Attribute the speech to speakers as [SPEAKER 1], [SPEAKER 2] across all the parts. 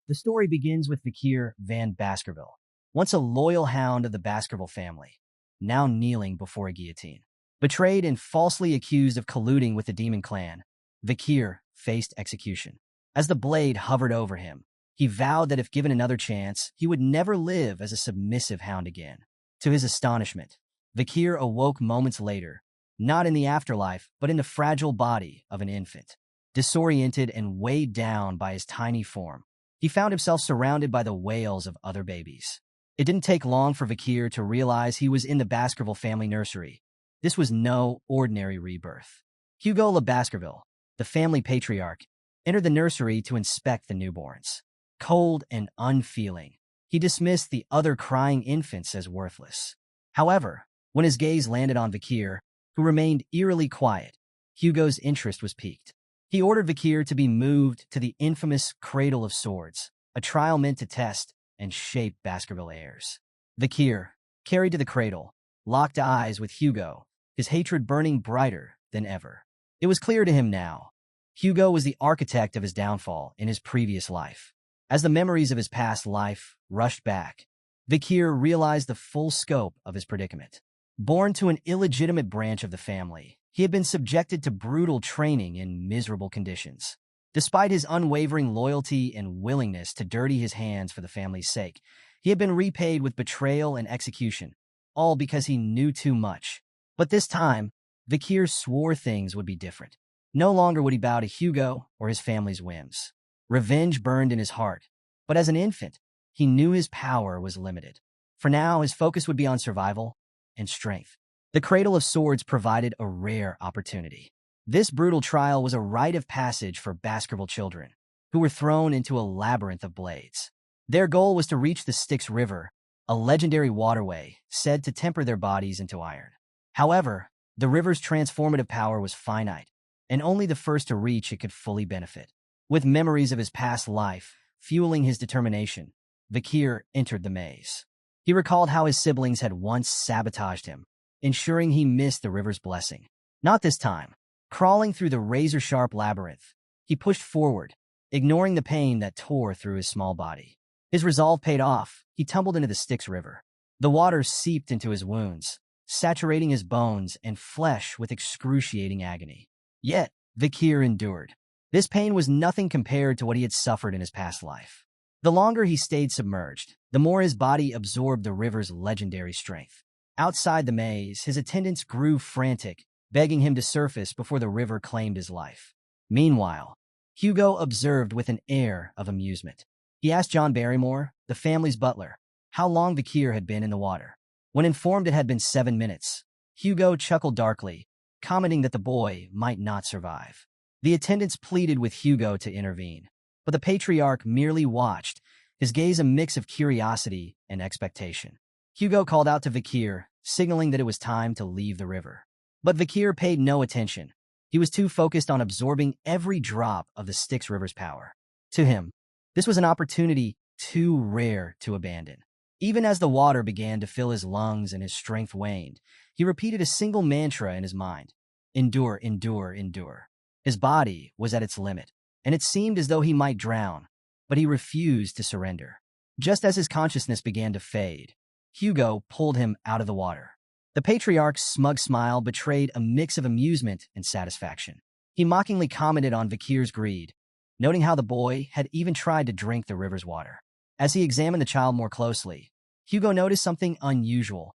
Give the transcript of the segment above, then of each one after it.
[SPEAKER 1] The story begins with Vakir van Baskerville, once a loyal hound of the Baskerville family, now kneeling before a guillotine. Betrayed and falsely accused of colluding with the demon clan, Vakir faced execution. As the blade hovered over him, he vowed that if given another chance, he would never live as a submissive hound again. To his astonishment, Vakir awoke moments later, not in the afterlife, but in the fragile body of an infant. Disoriented and weighed down by his tiny form, he found himself surrounded by the wails of other babies. It didn't take long for Vakir to realize he was in the Baskerville family nursery. This was no ordinary rebirth. Hugo Baskerville, the family patriarch, entered the nursery to inspect the newborns. Cold and unfeeling, he dismissed the other crying infants as worthless. However, when his gaze landed on Vakir, who remained eerily quiet, Hugo's interest was piqued. He ordered Vakir to be moved to the infamous Cradle of Swords, a trial meant to test and shape Baskerville heirs. Vakir, carried to the cradle, locked eyes with Hugo, his hatred burning brighter than ever. It was clear to him now. Hugo was the architect of his downfall in his previous life. As the memories of his past life rushed back, Vakir realized the full scope of his predicament. Born to an illegitimate branch of the family, he had been subjected to brutal training in miserable conditions. Despite his unwavering loyalty and willingness to dirty his hands for the family's sake, he had been repaid with betrayal and execution, all because he knew too much. But this time, Vakir swore things would be different. No longer would he bow to Hugo or his family's whims. Revenge burned in his heart, but as an infant, he knew his power was limited. For now, his focus would be on survival and strength. The Cradle of Swords provided a rare opportunity. This brutal trial was a rite of passage for Baskerville children, who were thrown into a labyrinth of blades. Their goal was to reach the Styx River, a legendary waterway said to temper their bodies into iron. However, the river's transformative power was finite, and only the first to reach it could fully benefit. With memories of his past life fueling his determination, Vakir entered the maze. He recalled how his siblings had once sabotaged him, ensuring he missed the river's blessing. Not this time. Crawling through the razor-sharp labyrinth, he pushed forward, ignoring the pain that tore through his small body. His resolve paid off. He tumbled into the Styx River. The water seeped into his wounds, saturating his bones and flesh with excruciating agony. Yet, Vakir endured. This pain was nothing compared to what he had suffered in his past life. The longer he stayed submerged, the more his body absorbed the river's legendary strength. Outside the maze, his attendants grew frantic, begging him to surface before the river claimed his life. Meanwhile, Hugo observed with an air of amusement. He asked John Barrymore, the family's butler, how long Vakir had been in the water. When informed it had been 7 minutes, Hugo chuckled darkly, commenting that the boy might not survive. The attendants pleaded with Hugo to intervene, but the patriarch merely watched, his gaze a mix of curiosity and expectation. Hugo called out to Vakir, signaling that it was time to leave the river. But Vakir paid no attention. He was too focused on absorbing every drop of the Styx River's power. To him, this was an opportunity too rare to abandon. Even as the water began to fill his lungs and his strength waned, he repeated a single mantra in his mind. Endure, endure, endure. His body was at its limit, and it seemed as though he might drown, but he refused to surrender. Just as his consciousness began to fade, Hugo pulled him out of the water. The patriarch's smug smile betrayed a mix of amusement and satisfaction. He mockingly commented on Vakir's greed, noting how the boy had even tried to drink the river's water. As he examined the child more closely, Hugo noticed something unusual.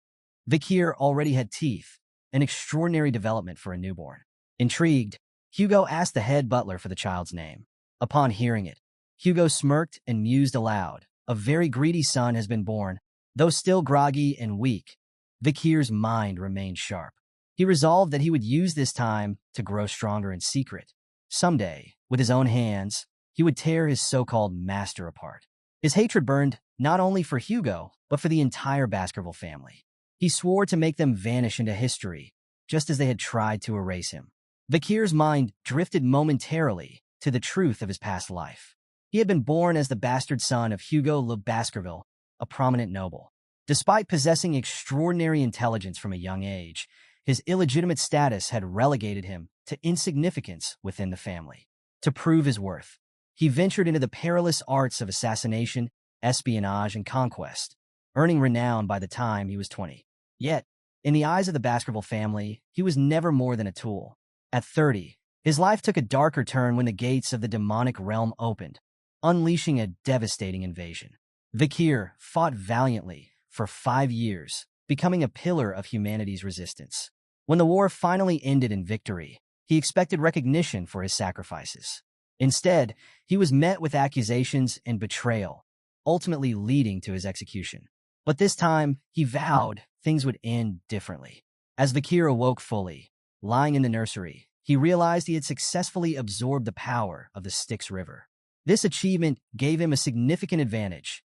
[SPEAKER 1] Vakir already had teeth, an extraordinary development for a newborn. Intrigued, Hugo asked the head butler for the child's name. Upon hearing it, Hugo smirked and mused aloud. A very greedy son has been born, though still groggy and weak. Vakir's mind remained sharp. He resolved that he would use this time to grow stronger in secret. Someday, with his own hands, he would tear his so-called master apart. His hatred burned not only for Hugo, but for the entire Baskerville family. He swore to make them vanish into history, just as they had tried to erase him. Vakir's mind drifted momentarily to the truth of his past life. He had been born as the bastard son of Hugo Le Baskerville, a prominent noble. Despite possessing extraordinary intelligence from a young age, his illegitimate status had relegated him to insignificance within the family. To prove his worth, he ventured into the perilous arts of assassination, espionage, and conquest, earning renown by the time he was 20. Yet, in the eyes of the Baskerville family, he was never more than a tool. At 30, his life took a darker turn when the gates of the demonic realm opened, unleashing a devastating invasion. Vakir fought valiantly for 5 years, becoming a pillar of humanity's resistance. When the war finally ended in victory, he expected recognition for his sacrifices. Instead, he was met with accusations and betrayal, ultimately leading to his execution. But this time, he vowed things would end differently. As Vakir awoke fully, lying in the nursery, he realized he had successfully absorbed the power of the Styx River. This achievement gave him a significant advantage,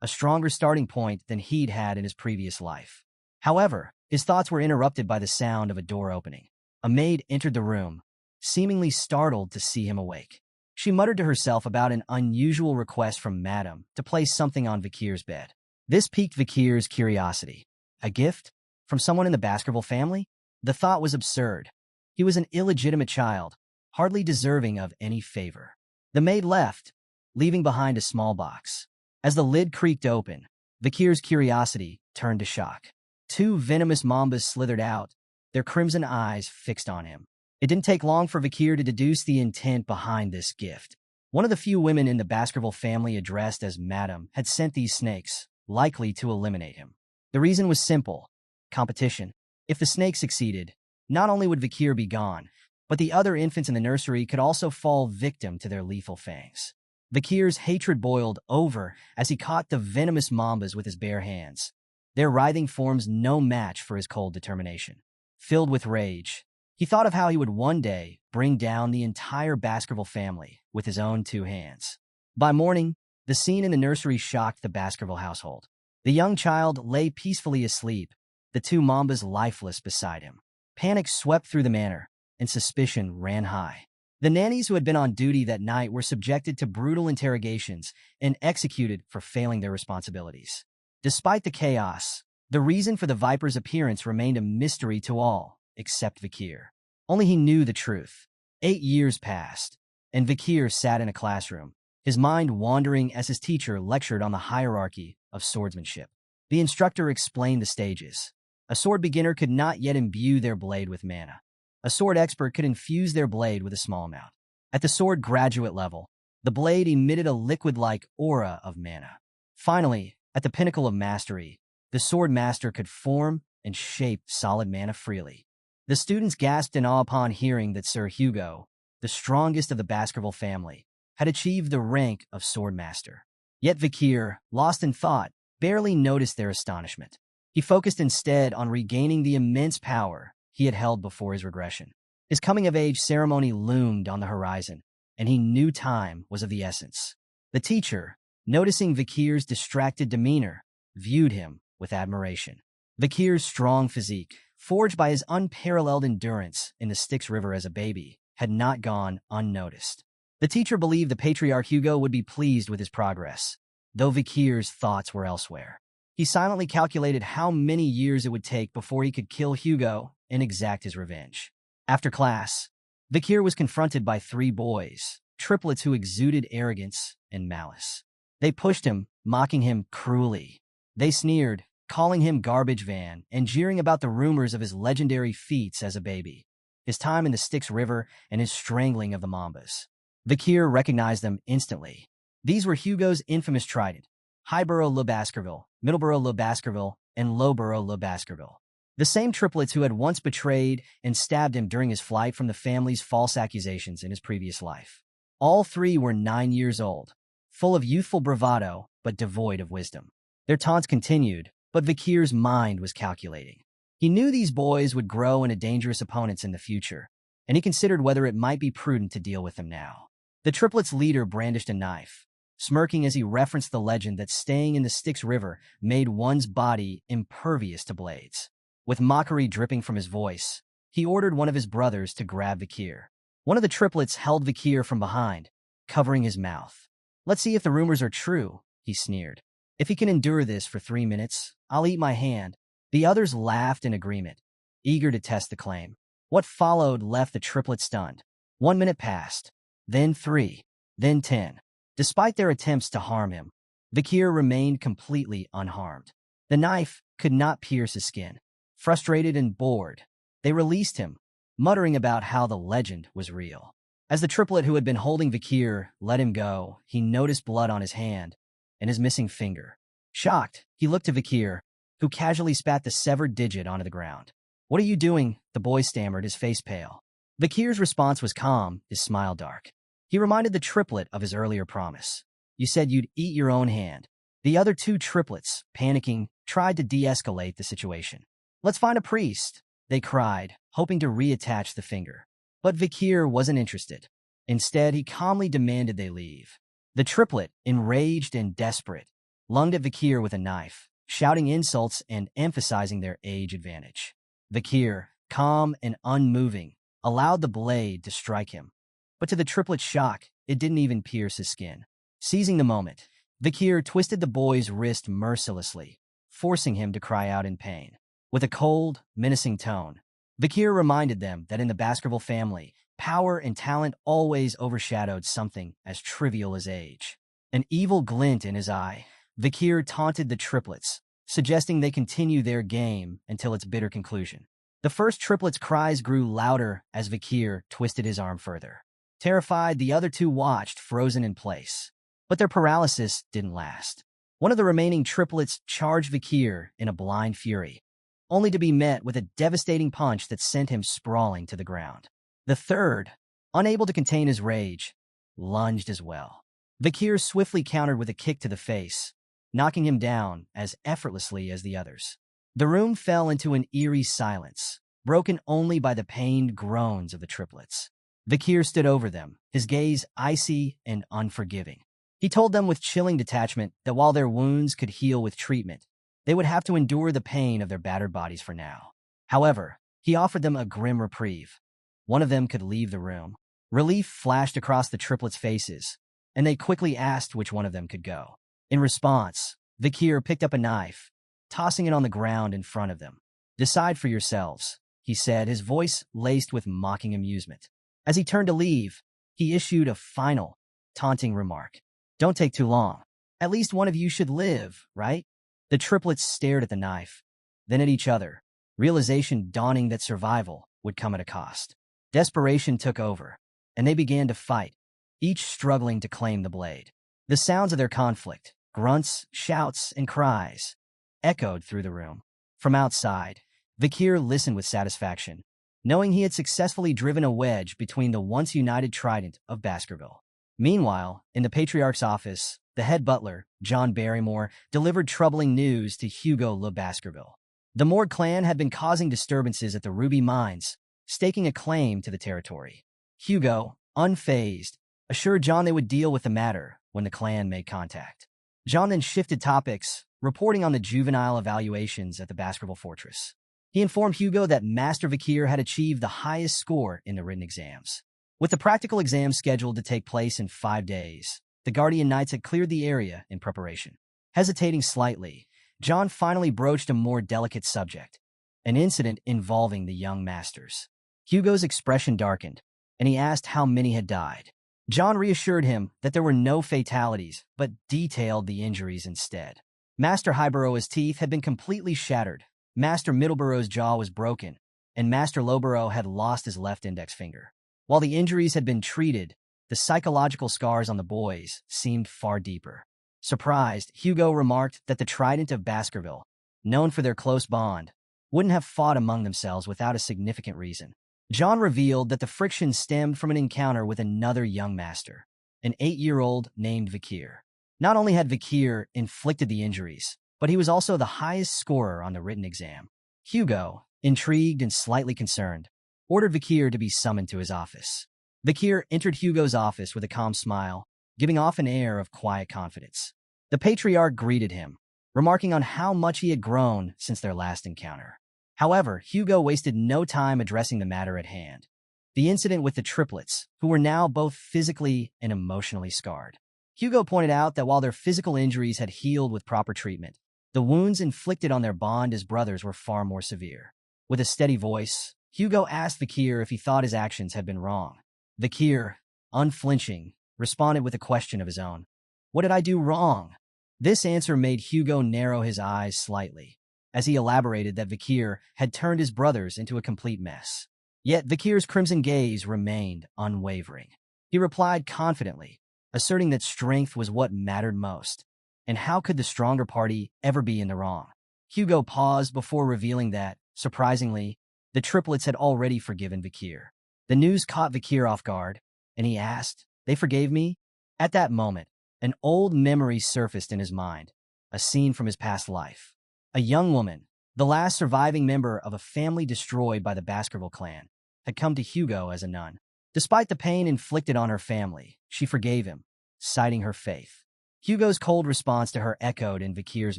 [SPEAKER 1] a stronger starting point than he'd had in his previous life. However, his thoughts were interrupted by the sound of a door opening. A maid entered the room, seemingly startled to see him awake. She muttered to herself about an unusual request from Madame to place something on Vakir's bed. This piqued Vakir's curiosity. A gift? From someone in the Baskerville family? The thought was absurd. He was an illegitimate child, hardly deserving of any favor. The maid left, leaving behind a small box. As the lid creaked open, Vakir's curiosity turned to shock. 2 venomous mambas slithered out, their crimson eyes fixed on him. It didn't take long for Vakir to deduce the intent behind this gift. One of the few women in the Baskerville family addressed as Madam had sent these snakes, likely to eliminate him. The reason was simple: competition. If the snake succeeded, not only would Vakir be gone, but the other infants in the nursery could also fall victim to their lethal fangs. Vakir's hatred boiled over as he caught the venomous mambas with his bare hands, their writhing forms no match for his cold determination. Filled with rage, he thought of how he would one day bring down the entire Baskerville family with his own 2 hands. By morning, the scene in the nursery shocked the Baskerville household. The young child lay peacefully asleep, the 2 mambas lifeless beside him. Panic swept through the manor, and suspicion ran high. The nannies who had been on duty that night were subjected to brutal interrogations and executed for failing their responsibilities. Despite the chaos, the reason for the Viper's appearance remained a mystery to all, except Vakir. Only he knew the truth. 8 years passed, and Vakir sat in a classroom, his mind wandering as his teacher lectured on the hierarchy of swordsmanship. The instructor explained the stages. A sword beginner could not yet imbue their blade with mana. A sword expert could infuse their blade with a small amount. At the sword graduate level, the blade emitted a liquid-like aura of mana. Finally, at the pinnacle of mastery, the Swordmaster could form and shape solid mana freely. The students gasped in awe upon hearing that Sir Hugo, the strongest of the Baskerville family, had achieved the rank of Swordmaster. Yet Vakir, lost in thought, barely noticed their astonishment. He focused instead on regaining the immense power he had held before his regression. His coming-of-age ceremony loomed on the horizon, and he knew time was of the essence. The teacher, noticing Vakir's distracted demeanor, viewed him with admiration. Vakir's strong physique, forged by his unparalleled endurance in the Styx River as a baby, had not gone unnoticed. The teacher believed the Patriarch Hugo would be pleased with his progress, though Vakir's thoughts were elsewhere. He silently calculated how many years it would take before he could kill Hugo and exact his revenge. After class, Vakir was confronted by 3 boys, triplets who exuded arrogance and malice. They pushed him, mocking him cruelly. They sneered, calling him garbage van and jeering about the rumors of his legendary feats as a baby, his time in the Styx River, and his strangling of the Mambas. Vakir recognized them instantly. These were Hugo's infamous trident: Highborough Le Baskerville, Middleborough Le Baskerville, and Lowborough Le Baskerville. The same triplets who had once betrayed and stabbed him during his flight from the family's false accusations in his previous life. All 3 were 9 years old, full of youthful bravado but devoid of wisdom. Their taunts continued, but Vakir's mind was calculating. He knew these boys would grow into dangerous opponents in the future, and he considered whether it might be prudent to deal with them now. The triplets' leader brandished a knife, smirking as he referenced the legend that staying in the Styx River made one's body impervious to blades. With mockery dripping from his voice, he ordered one of his brothers to grab Vakir. One of the triplets held Vakir from behind, covering his mouth. "Let's see if the rumors are true," he sneered. "If he can endure this for 3 minutes, I'll eat my hand." The others laughed in agreement, eager to test the claim. What followed left the triplets stunned. 1 minute passed, then 3. then 10. Despite their attempts to harm him, Vakir remained completely unharmed. The knife could not pierce his skin. Frustrated and bored, they released him, muttering about how the legend was real. As the triplet who had been holding Vakir let him go, he noticed blood on his hand and his missing finger. Shocked, he looked to Vakir, who casually spat the severed digit onto the ground. "What are you doing?" the boy stammered, his face pale. Vakir's response was calm, his smile dark. He reminded the triplet of his earlier promise. "You said you'd eat your own hand." The other two triplets, panicking, tried to de-escalate the situation. "Let's find a priest," they cried, hoping to reattach the finger. But Vakir wasn't interested. Instead, he calmly demanded they leave. The triplet, enraged and desperate, lunged at Vakir with a knife, shouting insults and emphasizing their age advantage. Vakir, calm and unmoving, allowed the blade to strike him. But to the triplet's shock, it didn't even pierce his skin. Seizing the moment, Vakir twisted the boy's wrist mercilessly, forcing him to cry out in pain. With a cold, menacing tone, Vakir reminded them that in the Baskerville family, power and talent always overshadowed something as trivial as age. An evil glint in his eye, Vakir taunted the triplets, suggesting they continue their game until its bitter conclusion. The first triplet's cries grew louder as Vakir twisted his arm further. Terrified, the other two watched, frozen in place. But their paralysis didn't last. One of the remaining triplets charged Vakir in a blind fury, only to be met with a devastating punch that sent him sprawling to the ground. The third, unable to contain his rage, lunged as well. Vakir swiftly countered with a kick to the face, knocking him down as effortlessly as the others. The room fell into an eerie silence, broken only by the pained groans of the triplets. Vakir stood over them, his gaze icy and unforgiving. He told them with chilling detachment that while their wounds could heal with treatment, they would have to endure the pain of their battered bodies for now. However, he offered them a grim reprieve. One of them could leave the room. Relief flashed across the triplets' faces, and they quickly asked which one of them could go. In response, Vakir picked up a knife, tossing it on the ground in front of them. "Decide for yourselves," he said, his voice laced with mocking amusement. As he turned to leave, he issued a final, taunting remark. "Don't take too long. At least one of you should live, right?" The triplets stared at the knife, then at each other, realization dawning that survival would come at a cost. Desperation took over, and they began to fight, each struggling to claim the blade. The sounds of their conflict, grunts, shouts, and cries, echoed through the room. From outside, Vakir listened with satisfaction, knowing he had successfully driven a wedge between the once united Trident of Baskerville. Meanwhile, in the Patriarch's office, the head butler, John Barrymore, delivered troubling news to Hugo Le Baskerville. The Morg clan had been causing disturbances at the Ruby Mines, staking a claim to the territory. Hugo, unfazed, assured John they would deal with the matter when the clan made contact. John then shifted topics, reporting on the juvenile evaluations at the Baskerville Fortress. He informed Hugo that Master Vakir had achieved the highest score in the written exams. With the practical exams scheduled to take place in 5 days, the Guardian Knights had cleared the area in preparation. Hesitating slightly, John finally broached a more delicate subject, an incident involving the young masters. Hugo's expression darkened, and he asked how many had died. John reassured him that there were no fatalities, but detailed the injuries instead. Master Highborough's teeth had been completely shattered, Master Middleborough's jaw was broken, and Master Lowborough had lost his left index finger. While the injuries had been treated, the psychological scars on the boys seemed far deeper. Surprised, Hugo remarked that the Trident of Baskerville, known for their close bond, wouldn't have fought among themselves without a significant reason. John revealed that the friction stemmed from an encounter with another young master, an 8-year-old named Vakir. Not only had Vakir inflicted the injuries, but he was also the highest scorer on the written exam. Hugo, intrigued and slightly concerned, ordered Vakir to be summoned to his office. Vakir entered Hugo's office with a calm smile, giving off an air of quiet confidence. The Patriarch greeted him, remarking on how much he had grown since their last encounter. However, Hugo wasted no time addressing the matter at hand, the incident with the triplets, who were now both physically and emotionally scarred. Hugo pointed out that while their physical injuries had healed with proper treatment, the wounds inflicted on their bond as brothers were far more severe. With a steady voice, Hugo asked Vakir if he thought his actions had been wrong. Vakir, unflinching, responded with a question of his own. What did I do wrong? This answer made Hugo narrow his eyes slightly, as he elaborated that Vakir had turned his brothers into a complete mess. Yet Vakir's crimson gaze remained unwavering. He replied confidently, asserting that strength was what mattered most. And how could the stronger party ever be in the wrong? Hugo paused before revealing that, surprisingly, the triplets had already forgiven Vakir. The news caught Vakir off guard, and he asked, "They forgave me?" At that moment, an old memory surfaced in his mind, a scene from his past life. A young woman, the last surviving member of a family destroyed by the Baskerville clan, had come to Hugo as a nun. Despite the pain inflicted on her family, she forgave him, citing her faith. Hugo's cold response to her echoed in Vakir's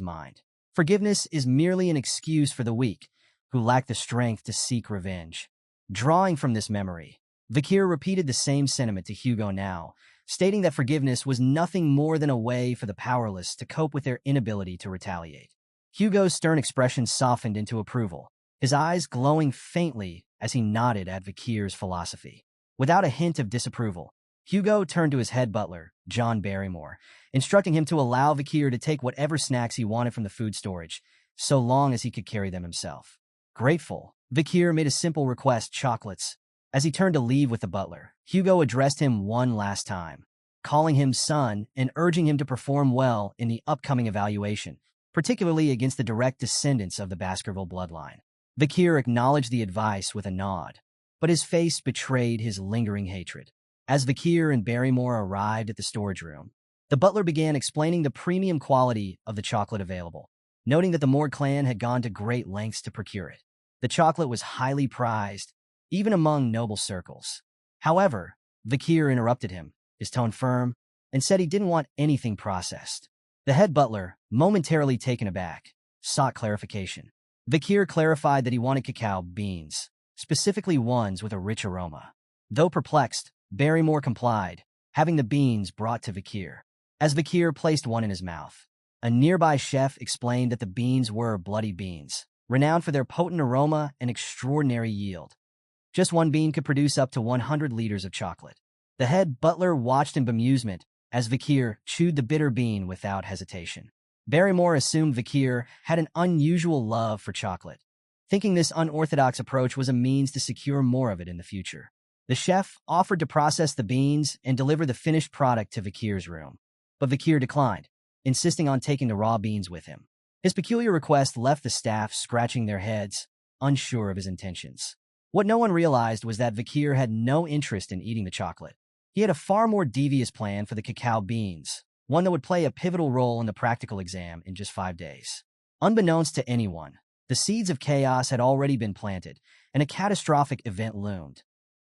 [SPEAKER 1] mind. Forgiveness is merely an excuse for the weak, who lack the strength to seek revenge. Drawing from this memory, Vakir repeated the same sentiment to Hugo now, stating that forgiveness was nothing more than a way for the powerless to cope with their inability to retaliate. Hugo's stern expression softened into approval, his eyes glowing faintly as he nodded at Vakir's philosophy. Without a hint of disapproval, Hugo turned to his head butler, John Barrymore, instructing him to allow Vakir to take whatever snacks he wanted from the food storage, so long as he could carry them himself. Grateful, Vakir made a simple request: chocolates. As he turned to leave with the butler, Hugo addressed him one last time, calling him son and urging him to perform well in the upcoming evaluation, particularly against the direct descendants of the Baskerville bloodline. Vakir acknowledged the advice with a nod, but his face betrayed his lingering hatred. As Vakir and Barrymore arrived at the storage room, the butler began explaining the premium quality of the chocolate available, noting that the Morg clan had gone to great lengths to procure it. The chocolate was highly prized, even among noble circles. However, Vakir interrupted him, his tone firm, and said he didn't want anything processed. The head butler, momentarily taken aback, sought clarification. Vakir clarified that he wanted cacao beans, specifically ones with a rich aroma. Though perplexed, Barrymore complied, having the beans brought to Vakir. As Vakir placed one in his mouth, a nearby chef explained that the beans were bloody beans, renowned for their potent aroma and extraordinary yield. Just one bean could produce up to 100 liters of chocolate. The head butler watched in bemusement as Vakir chewed the bitter bean without hesitation. Barrymore assumed Vakir had an unusual love for chocolate, thinking this unorthodox approach was a means to secure more of it in the future. The chef offered to process the beans and deliver the finished product to Vakir's room, but Vakir declined, insisting on taking the raw beans with him. His peculiar request left the staff scratching their heads, unsure of his intentions. What no one realized was that Vakir had no interest in eating the chocolate. He had a far more devious plan for the cacao beans, one that would play a pivotal role in the practical exam in just 5 days. Unbeknownst to anyone, the seeds of chaos had already been planted, and a catastrophic event loomed,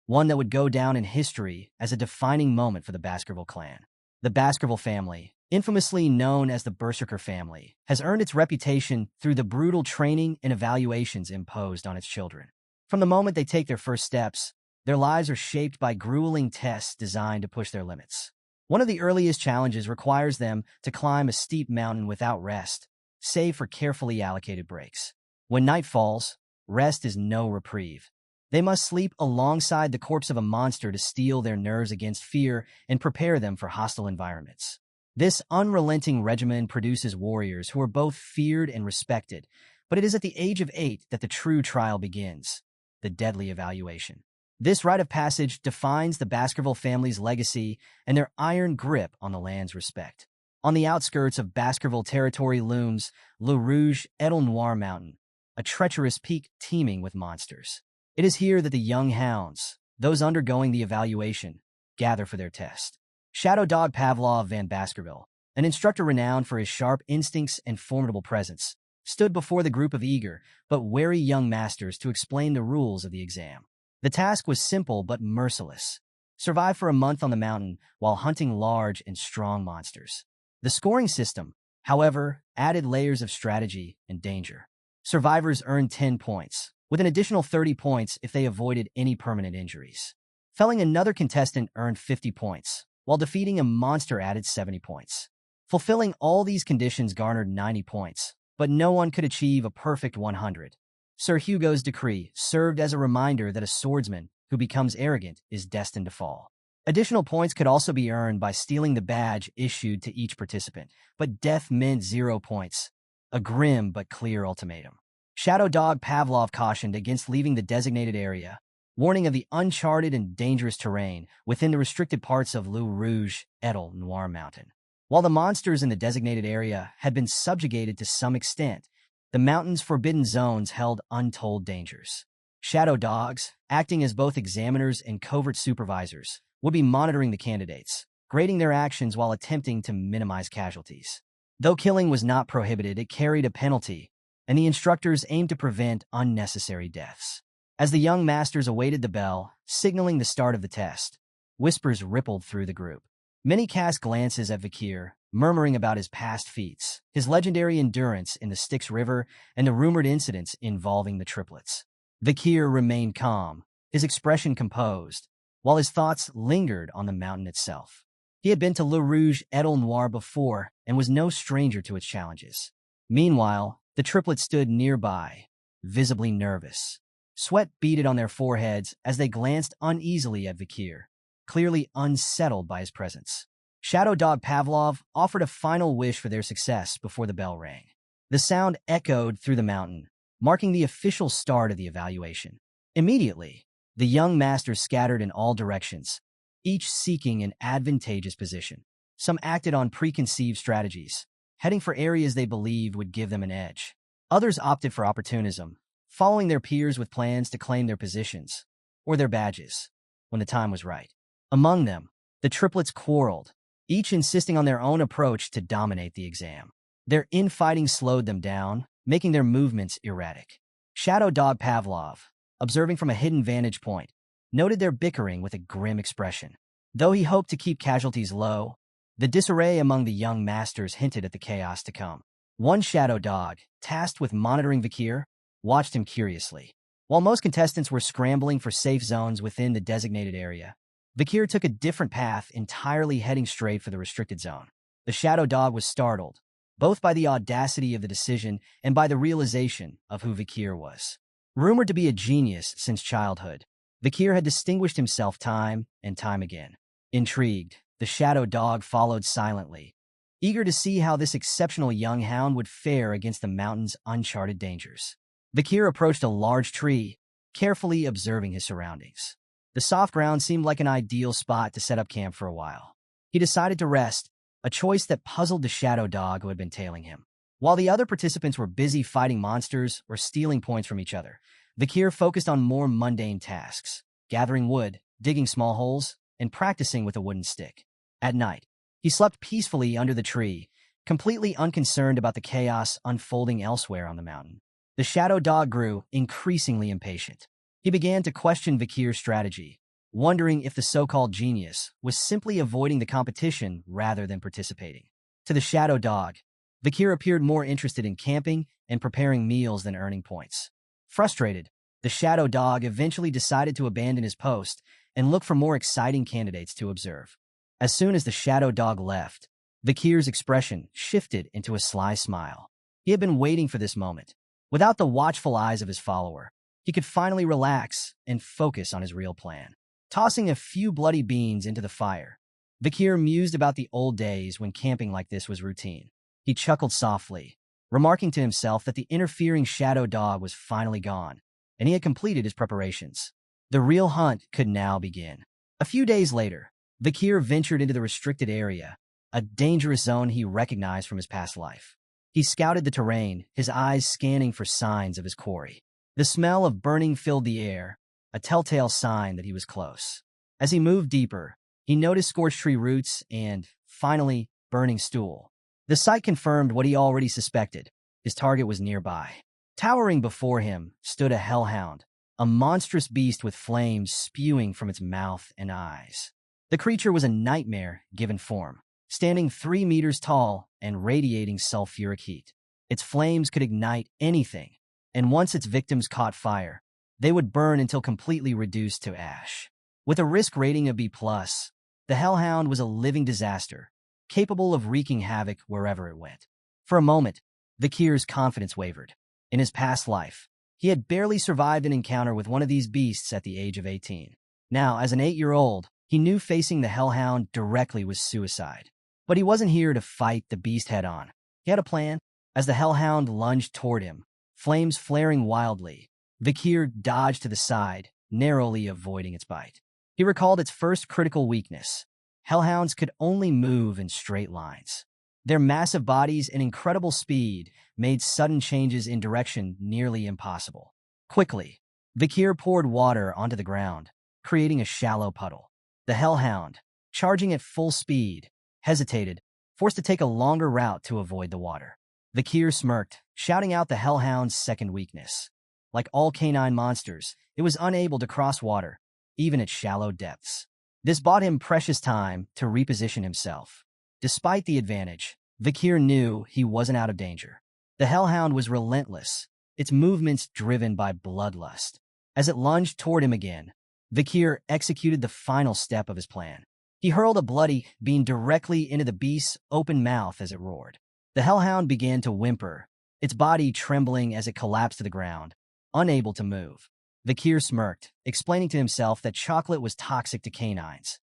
[SPEAKER 1] one that would go down in history as a defining moment for the Baskerville clan. The Baskerville family, infamously known as the Berserker family, has earned its reputation through the brutal training and evaluations imposed on its children. From the moment they take their first steps, their lives are shaped by grueling tests designed to push their limits. One of the earliest challenges requires them to climb a steep mountain without rest, save for carefully allocated breaks. When night falls, rest is no reprieve. They must sleep alongside the corpse of a monster to steel their nerves against fear and prepare them for hostile environments. This unrelenting regimen produces warriors who are both feared and respected, but it is at the age of 8 that the true trial begins, the deadly evaluation. This rite of passage defines the Baskerville family's legacy and their iron grip on the land's respect. On the outskirts of Baskerville territory looms Le Rouge Edel Noir Mountain, a treacherous peak teeming with monsters. It is here that the young hounds, those undergoing the evaluation, gather for their test. Shadow Dog Pavlov van Baskerville, an instructor renowned for his sharp instincts and formidable presence, stood before the group of eager but wary young masters to explain the rules of the exam. The task was simple but merciless. Survive for a month on the mountain while hunting large and strong monsters. The scoring system, however, added layers of strategy and danger. Survivors earned 10 points, with an additional 30 points if they avoided any permanent injuries. Felling another contestant earned 50 points, while defeating a monster added 70 points. Fulfilling all these conditions garnered 90 points, but no one could achieve a perfect 100. Sir Hugo's decree served as a reminder that a swordsman who becomes arrogant is destined to fall. Additional points could also be earned by stealing the badge issued to each participant, but death meant 0 points. A grim but clear ultimatum. Shadow Dog Pavlov cautioned against leaving the designated area, warning of the uncharted and dangerous terrain within the restricted parts of Le Rouge Edel Noir Mountain. While the monsters in the designated area had been subjugated to some extent, the mountain's forbidden zones held untold dangers. Shadow Dogs, acting as both examiners and covert supervisors, would be monitoring the candidates, grading their actions while attempting to minimize casualties. Though killing was not prohibited, it carried a penalty, and the instructors aimed to prevent unnecessary deaths. As the young masters awaited the bell, signaling the start of the test, whispers rippled through the group. Many cast glances at Vakir, murmuring about his past feats, his legendary endurance in the Styx River, and the rumored incidents involving the triplets. Vakir remained calm, his expression composed, while his thoughts lingered on the mountain itself. He had been to Le Rouge Edel Noir before and was no stranger to its challenges. Meanwhile, the triplets stood nearby, visibly nervous. Sweat beaded on their foreheads as they glanced uneasily at Vakir, clearly unsettled by his presence. Shadow Dog Pavlov offered a final wish for their success before the bell rang. The sound echoed through the mountain, marking the official start of the evaluation. Immediately, the young masters scattered in all directions, each seeking an advantageous position. Some acted on preconceived strategies, heading for areas they believed would give them an edge. Others opted for opportunism, following their peers with plans to claim their positions, or their badges, when the time was right. Among them, the triplets quarreled, each insisting on their own approach to dominate the exam. Their infighting slowed them down, making their movements erratic. Shadow Dog Pavlov, observing from a hidden vantage point, noted their bickering with a grim expression. Though he hoped to keep casualties low, the disarray among the young masters hinted at the chaos to come. One shadow dog, tasked with monitoring Vakir, watched him curiously. While most contestants were scrambling for safe zones within the designated area, Vakir took a different path, entirely heading straight for the restricted zone. The shadow dog was startled, both by the audacity of the decision and by the realization of who Vakir was. Rumored to be a genius since childhood, Vakir had distinguished himself time and time again. Intrigued, the shadow dog followed silently, eager to see how this exceptional young hound would fare against the mountain's uncharted dangers. Vakir approached a large tree, carefully observing his surroundings. The soft ground seemed like an ideal spot to set up camp for a while. He decided to rest, a choice that puzzled the shadow dog who had been tailing him. While the other participants were busy fighting monsters or stealing points from each other, Vakir focused on more mundane tasks, gathering wood, digging small holes, and practicing with a wooden stick. At night, he slept peacefully under the tree, completely unconcerned about the chaos unfolding elsewhere on the mountain. The shadow dog grew increasingly impatient. He began to question Vakir's strategy, wondering if the so-called genius was simply avoiding the competition rather than participating. To the shadow dog, Vakir appeared more interested in camping and preparing meals than earning points. Frustrated, the shadow dog eventually decided to abandon his post and look for more exciting candidates to observe. As soon as the shadow dog left, Vakir's expression shifted into a sly smile. He had been waiting for this moment. Without the watchful eyes of his follower, he could finally relax and focus on his real plan. Tossing a few bloody beans into the fire, Vakir mused about the old days when camping like this was routine. He chuckled softly, remarking to himself that the interfering shadow dog was finally gone, and he had completed his preparations. The real hunt could now begin. A few days later, Vakir ventured into the restricted area, a dangerous zone he recognized from his past life. He scouted the terrain, his eyes scanning for signs of his quarry. The smell of burning filled the air, a telltale sign that he was close. As he moved deeper, he noticed scorched tree roots and, finally, burning stool. The sight confirmed what he already suspected. His target was nearby. Towering before him stood a hellhound, a monstrous beast with flames spewing from its mouth and eyes. The creature was a nightmare given form, standing 3 meters tall and radiating sulfuric heat. Its flames could ignite anything, and once its victims caught fire, they would burn until completely reduced to ash. With a risk rating of B+, the Hellhound was a living disaster, capable of wreaking havoc wherever it went. For a moment, Vakir's confidence wavered. In his past life, he had barely survived an encounter with one of these beasts at the age of 18. Now, as an 8-year-old, He knew facing the Hellhound directly was suicide. But he wasn't here to fight the beast head-on. He had a plan. As the Hellhound lunged toward him, flames flaring wildly, Vakir dodged to the side, narrowly avoiding its bite. He recalled its first critical weakness. Hellhounds could only move in straight lines. Their massive bodies and incredible speed made sudden changes in direction nearly impossible. Quickly, Vakir poured water onto the ground, creating a shallow puddle. The Hellhound, charging at full speed, hesitated, forced to take a longer route to avoid the water. Vakir smirked, shouting out the Hellhound's second weakness. Like all canine monsters, it was unable to cross water, even at shallow depths. This bought him precious time to reposition himself. Despite the advantage, Vakir knew he wasn't out of danger. The Hellhound was relentless, its movements driven by bloodlust. As it lunged toward him again, Vakir executed the final step of his plan. He hurled a bloody beam directly into the beast's open mouth as it roared. The Hellhound began to whimper, its body trembling as it collapsed to the ground, unable to move. Vakir smirked, explaining to himself that chocolate was toxic to canines.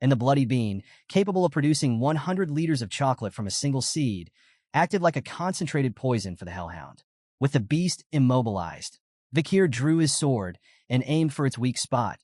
[SPEAKER 1] And the bloody bean, capable of producing 100 liters of chocolate from a single seed, acted like a concentrated poison for the Hellhound. With the beast immobilized, Vakir drew his sword and aimed for its weak spot,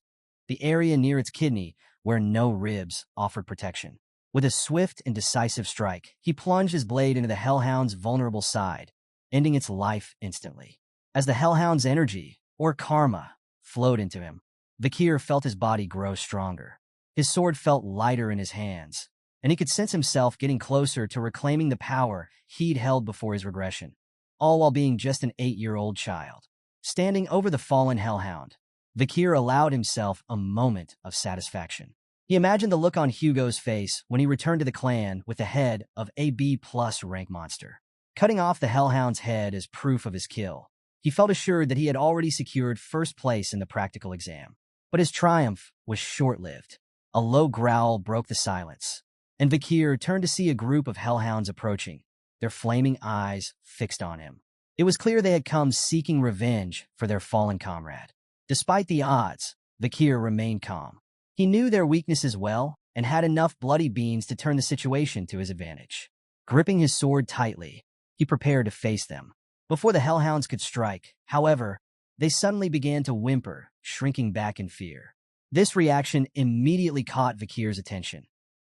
[SPEAKER 1] the area near its kidney where no ribs offered protection. With a swift and decisive strike, he plunged his blade into the Hellhound's vulnerable side, ending its life instantly. As the Hellhound's energy, or karma, flowed into him, Vakir felt his body grow stronger. His sword felt lighter in his hands, and he could sense himself getting closer to reclaiming the power he'd held before his regression, all while being just an 8-year-old child. Standing over the fallen Hellhound, Vakir allowed himself a moment of satisfaction. He imagined the look on Hugo's face when he returned to the clan with the head of a B+ rank monster. Cutting off the Hellhound's head as proof of his kill, he felt assured that he had already secured first place in the practical exam. But his triumph was short-lived. A low growl broke the silence, and Vakir turned to see a group of Hellhounds approaching, their flaming eyes fixed on him. It was clear they had come seeking revenge for their fallen comrade. Despite the odds, Vakir remained calm. He knew their weaknesses well and had enough bloody beans to turn the situation to his advantage. Gripping his sword tightly, he prepared to face them. Before the Hellhounds could strike, however, they suddenly began to whimper, shrinking back in fear. This reaction immediately caught Vakir's attention.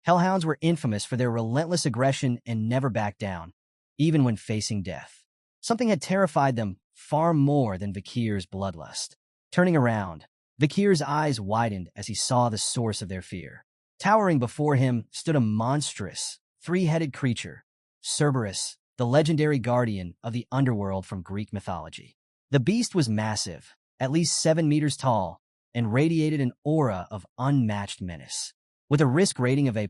[SPEAKER 1] Hellhounds were infamous for their relentless aggression and never backed down, even when facing death. Something had terrified them far more than Vakir's bloodlust. Turning around, Vakir's eyes widened as he saw the source of their fear. Towering before him stood a monstrous, three-headed creature, Cerberus, the legendary guardian of the underworld from Greek mythology. The beast was massive, at least 7 meters tall, and radiated an aura of unmatched menace. With a risk rating of A+,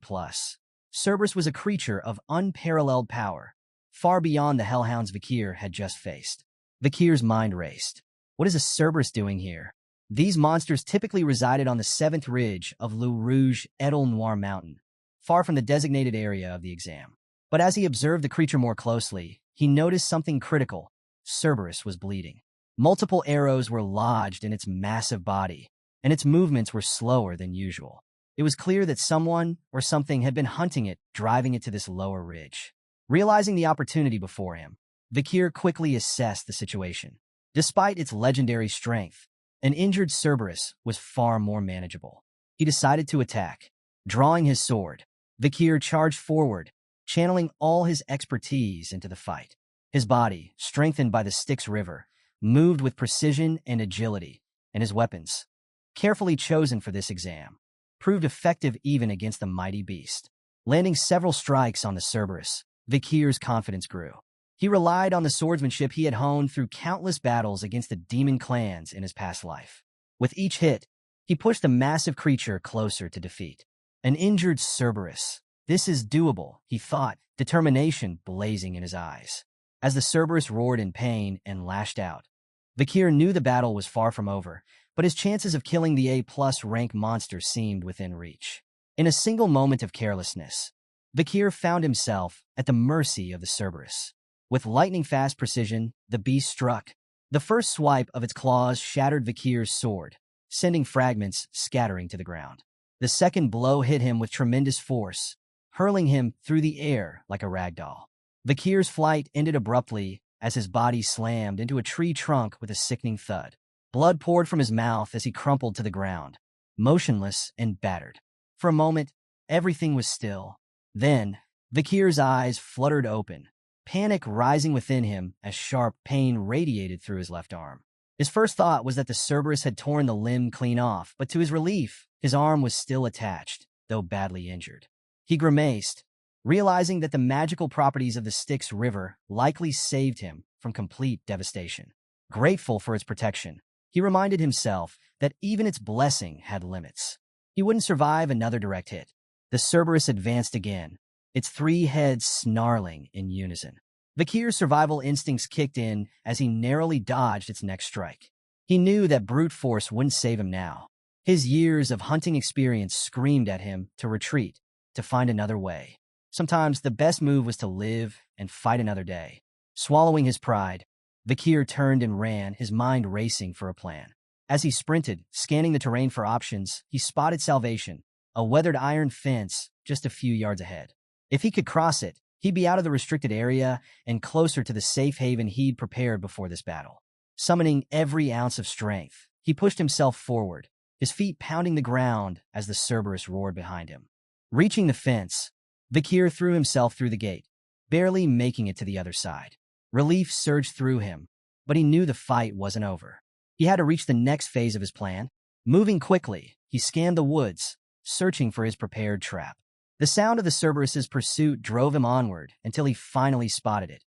[SPEAKER 1] Cerberus was a creature of unparalleled power, far beyond the Hellhounds Vakir had just faced. Vakir's mind raced. What is a Cerberus doing here? These monsters typically resided on the 7th ridge of Le Rouge Edel Noir Mountain, far from the designated area of the exam. But as he observed the creature more closely, he noticed something critical. Cerberus was bleeding. Multiple arrows were lodged in its massive body, and its movements were slower than usual. It was clear that someone or something had been hunting it, driving it to this lower ridge. Realizing the opportunity before him, Vakir quickly assessed the situation. Despite its legendary strength, an injured Cerberus was far more manageable. He decided to attack. Drawing his sword, Vakir charged forward, channeling all his expertise into the fight. His body, strengthened by the Styx River, moved with precision and agility, and his weapons, carefully chosen for this exam, proved effective even against the mighty beast. Landing several strikes on the Cerberus, Vakir's confidence grew. He relied on the swordsmanship he had honed through countless battles against the demon clans in his past life. With each hit, he pushed the massive creature closer to defeat. An injured Cerberus. This is doable, he thought, determination blazing in his eyes. As the Cerberus roared in pain and lashed out, Vakir knew the battle was far from over, but his chances of killing the A+ rank monster seemed within reach. In a single moment of carelessness, Vakir found himself at the mercy of the Cerberus. With lightning-fast precision, the beast struck. The first swipe of its claws shattered Vakir's sword, sending fragments scattering to the ground. The second blow hit him with tremendous force, hurling him through the air like a ragdoll. Vakir's flight ended abruptly as his body slammed into a tree trunk with a sickening thud. Blood poured from his mouth as he crumpled to the ground, motionless and battered. For a moment, everything was still. Then, Vakir's eyes fluttered open, panic rising within him as sharp pain radiated through his left arm. His first thought was that the Cerberus had torn the limb clean off, but to his relief, his arm was still attached, though badly injured. He grimaced, realizing that the magical properties of the Styx River likely saved him from complete devastation. Grateful for its protection, he reminded himself that even its blessing had limits. He wouldn't survive another direct hit. The Cerberus advanced again, its three heads snarling in unison. Vakir's survival instincts kicked in as he narrowly dodged its next strike. He knew that brute force wouldn't save him now. His years of hunting experience screamed at him to retreat, to find another way. Sometimes the best move was to live and fight another day. Swallowing his pride, Vakir turned and ran, his mind racing for a plan. As he sprinted, scanning the terrain for options, he spotted Salvation, a weathered iron fence just a few yards ahead. If he could cross it, he'd be out of the restricted area and closer to the safe haven he'd prepared before this battle. Summoning every ounce of strength, he pushed himself forward, his feet pounding the ground as the Cerberus roared behind him. Reaching the fence, Vakir threw himself through the gate, barely making it to the other side. Relief surged through him, but he knew the fight wasn't over. He had to reach the next phase of his plan. Moving quickly, he scanned the woods, searching for his prepared trap. The sound of the Cerberus's pursuit drove him onward until he finally spotted it,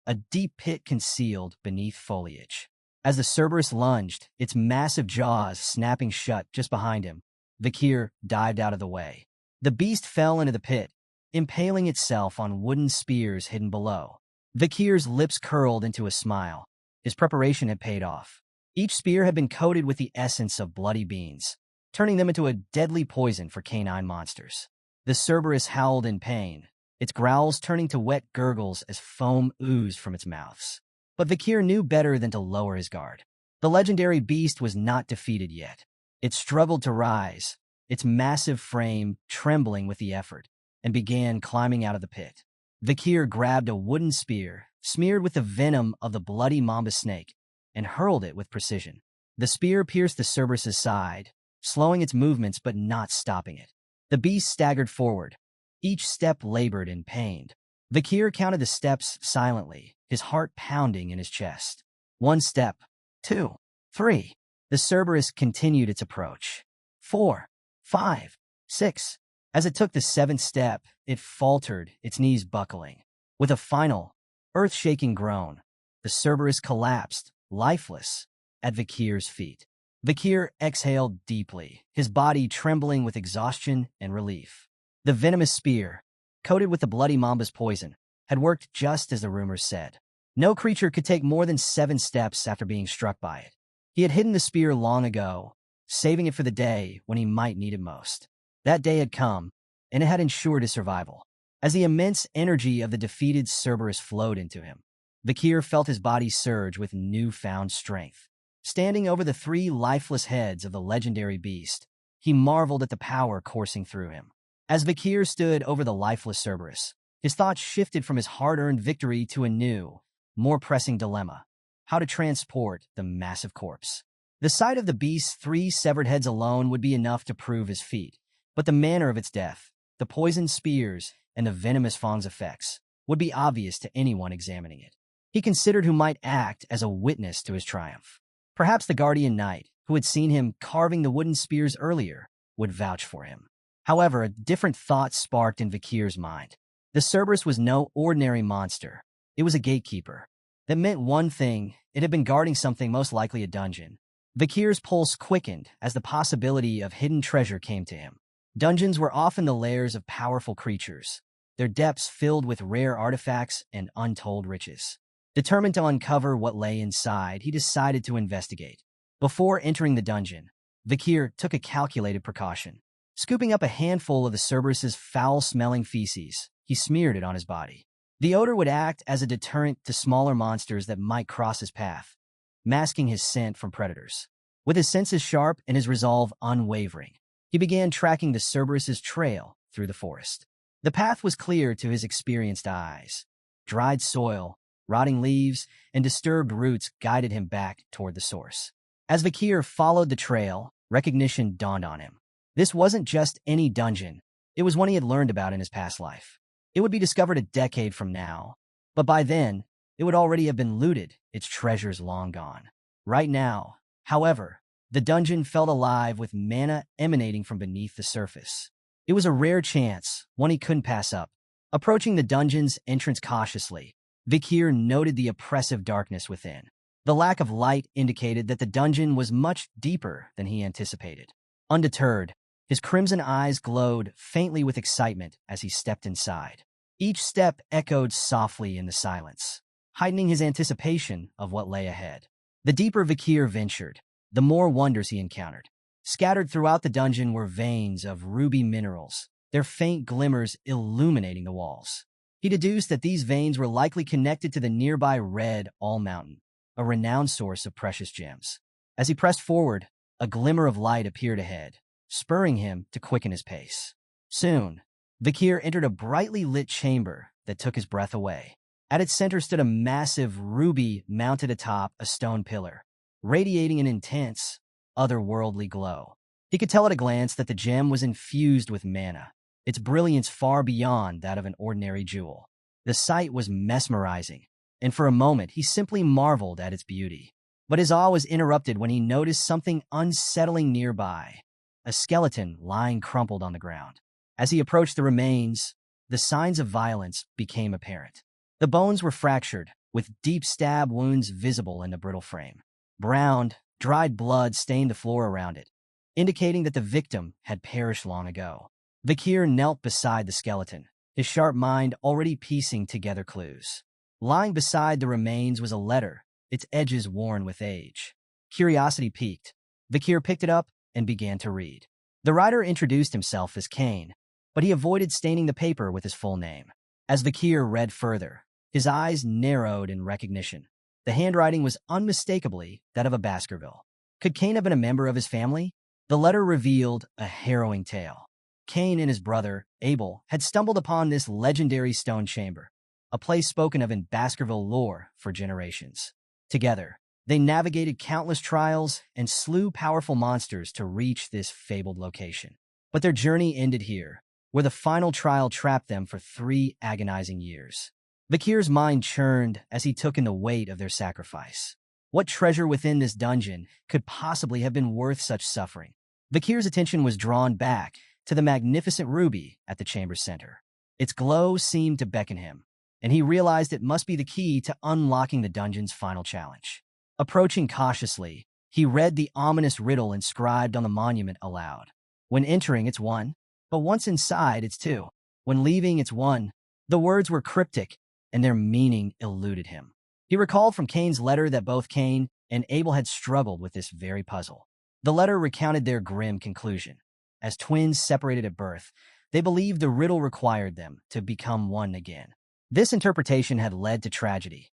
[SPEAKER 1] a deep pit concealed beneath foliage. As the Cerberus lunged, its massive jaws snapping shut just behind him, Vakir dived out of the way. The beast fell into the pit, impaling itself on wooden spears hidden below. Vakir's lips curled into a smile. His preparation had paid off. Each spear had been coated with the essence of bloody beans, turning them into a deadly poison for canine monsters. The Cerberus howled in pain, its growls turning to wet gurgles as foam oozed from its mouths. But Vakir knew better than to lower his guard. The legendary beast was not defeated yet. It struggled to rise, its massive frame trembling with the effort, and began climbing out of the pit. Vakir grabbed a wooden spear, smeared with the venom of the bloody mamba snake, and hurled it with precision. The spear pierced the Cerberus's side, slowing its movements but not stopping it. The beast staggered forward, each step labored and pained. Vakir counted the steps silently, his heart pounding in his chest. 1 step, 2, 3. The Cerberus continued its approach. 4, 5, 6. As it took the 7th step, it faltered, its knees buckling. With a final, earth-shaking groan, the Cerberus collapsed, lifeless, at Vakir's feet. Vakir exhaled deeply, his body trembling with exhaustion and relief. The venomous spear, coated with the bloody mamba's poison, had worked just as the rumors said. No creature could take more than 7 steps after being struck by it. He had hidden the spear long ago, saving it for the day when he might need it most. That day had come, and it had ensured his survival. As the immense energy of the defeated Cerberus flowed into him, Vakir felt his body surge with newfound strength. Standing over the 3 lifeless heads of the legendary beast, he marveled at the power coursing through him. As Vakir stood over the lifeless Cerberus, his thoughts shifted from his hard-earned victory to a new, more pressing dilemma: how to transport the massive corpse. The sight of the beast's 3 severed heads alone would be enough to prove his feat, but the manner of its death, the poisoned spears, and the venomous fang's effects would be obvious to anyone examining it. He considered who might act as a witness to his triumph. Perhaps the Guardian Knight, who had seen him carving the wooden spears earlier, would vouch for him. However, a different thought sparked in Vakir's mind. The Cerberus was no ordinary monster. It was a gatekeeper. That meant one thing: it had been guarding something, most likely a dungeon. Vakir's pulse quickened as the possibility of hidden treasure came to him. Dungeons were often the lairs of powerful creatures, their depths filled with rare artifacts and untold riches. Determined to uncover what lay inside, he decided to investigate. Before entering the dungeon, Vakir took a calculated precaution. Scooping up a handful of the Cerberus's foul-smelling feces, he smeared it on his body. The odor would act as a deterrent to smaller monsters that might cross his path, masking his scent from predators. With his senses sharp and his resolve unwavering, he began tracking the Cerberus's trail through the forest. The path was clear to his experienced eyes. Dried soil, rotting leaves, and disturbed roots guided him back toward the source. As Vakir followed the trail, recognition dawned on him. This wasn't just any dungeon. It was one he had learned about in his past life. It would be discovered a decade from now, but by then, it would already have been looted, its treasures long gone. Right now, however, the dungeon felt alive with mana emanating from beneath the surface. It was a rare chance, one he couldn't pass up. Approaching the dungeon's entrance cautiously, Vakir noted the oppressive darkness within. The lack of light indicated that the dungeon was much deeper than he anticipated. Undeterred, his crimson eyes glowed faintly with excitement as he stepped inside. Each step echoed softly in the silence, heightening his anticipation of what lay ahead. The deeper Vakir ventured, the more wonders he encountered. Scattered throughout the dungeon were veins of ruby minerals, their faint glimmers illuminating the walls. He deduced that these veins were likely connected to the nearby Red All Mountain, a renowned source of precious gems. As he pressed forward, a glimmer of light appeared ahead, spurring him to quicken his pace. Soon, Vakir entered a brightly lit chamber that took his breath away. At its center stood a massive ruby mounted atop a stone pillar, radiating an intense, otherworldly glow. He could tell at a glance that the gem was infused with mana, its brilliance far beyond that of an ordinary jewel. The sight was mesmerizing, and for a moment he simply marveled at its beauty. But his awe was interrupted when he noticed something unsettling nearby. A skeleton lying crumpled on the ground. As he approached the remains, the signs of violence became apparent. The bones were fractured, with deep stab wounds visible in the brittle frame. Brown, dried blood stained the floor around it, indicating that the victim had perished long ago. Vakir knelt beside the skeleton, his sharp mind already piecing together clues. Lying beside the remains was a letter, its edges worn with age. Curiosity piqued. Vakir picked it up and began to read. The writer introduced himself as Kane, but he avoided staining the paper with his full name. As Vakir read further, his eyes narrowed in recognition. The handwriting was unmistakably that of a Baskerville. Could Kane have been a member of his family? The letter revealed a harrowing tale. Kane and his brother, Abel, had stumbled upon this legendary stone chamber, a place spoken of in Baskerville lore for generations. Together, they navigated countless trials and slew powerful monsters to reach this fabled location. But their journey ended here, where the final trial trapped them for 3 agonizing years. Vakir's mind churned as he took in the weight of their sacrifice. What treasure within this dungeon could possibly have been worth such suffering? Vakir's attention was drawn back to the magnificent ruby at the chamber's center. Its glow seemed to beckon him, and he realized it must be the key to unlocking the dungeon's final challenge. Approaching cautiously, he read the ominous riddle inscribed on the monument aloud. When entering, it's 1, but once inside, it's 2. When leaving, it's 1. The words were cryptic, and their meaning eluded him. He recalled from Kane's letter that both Kane and Abel had struggled with this very puzzle. The letter recounted their grim conclusion. As twins separated at birth, they believed the riddle required them to become one again. This interpretation had led to tragedy.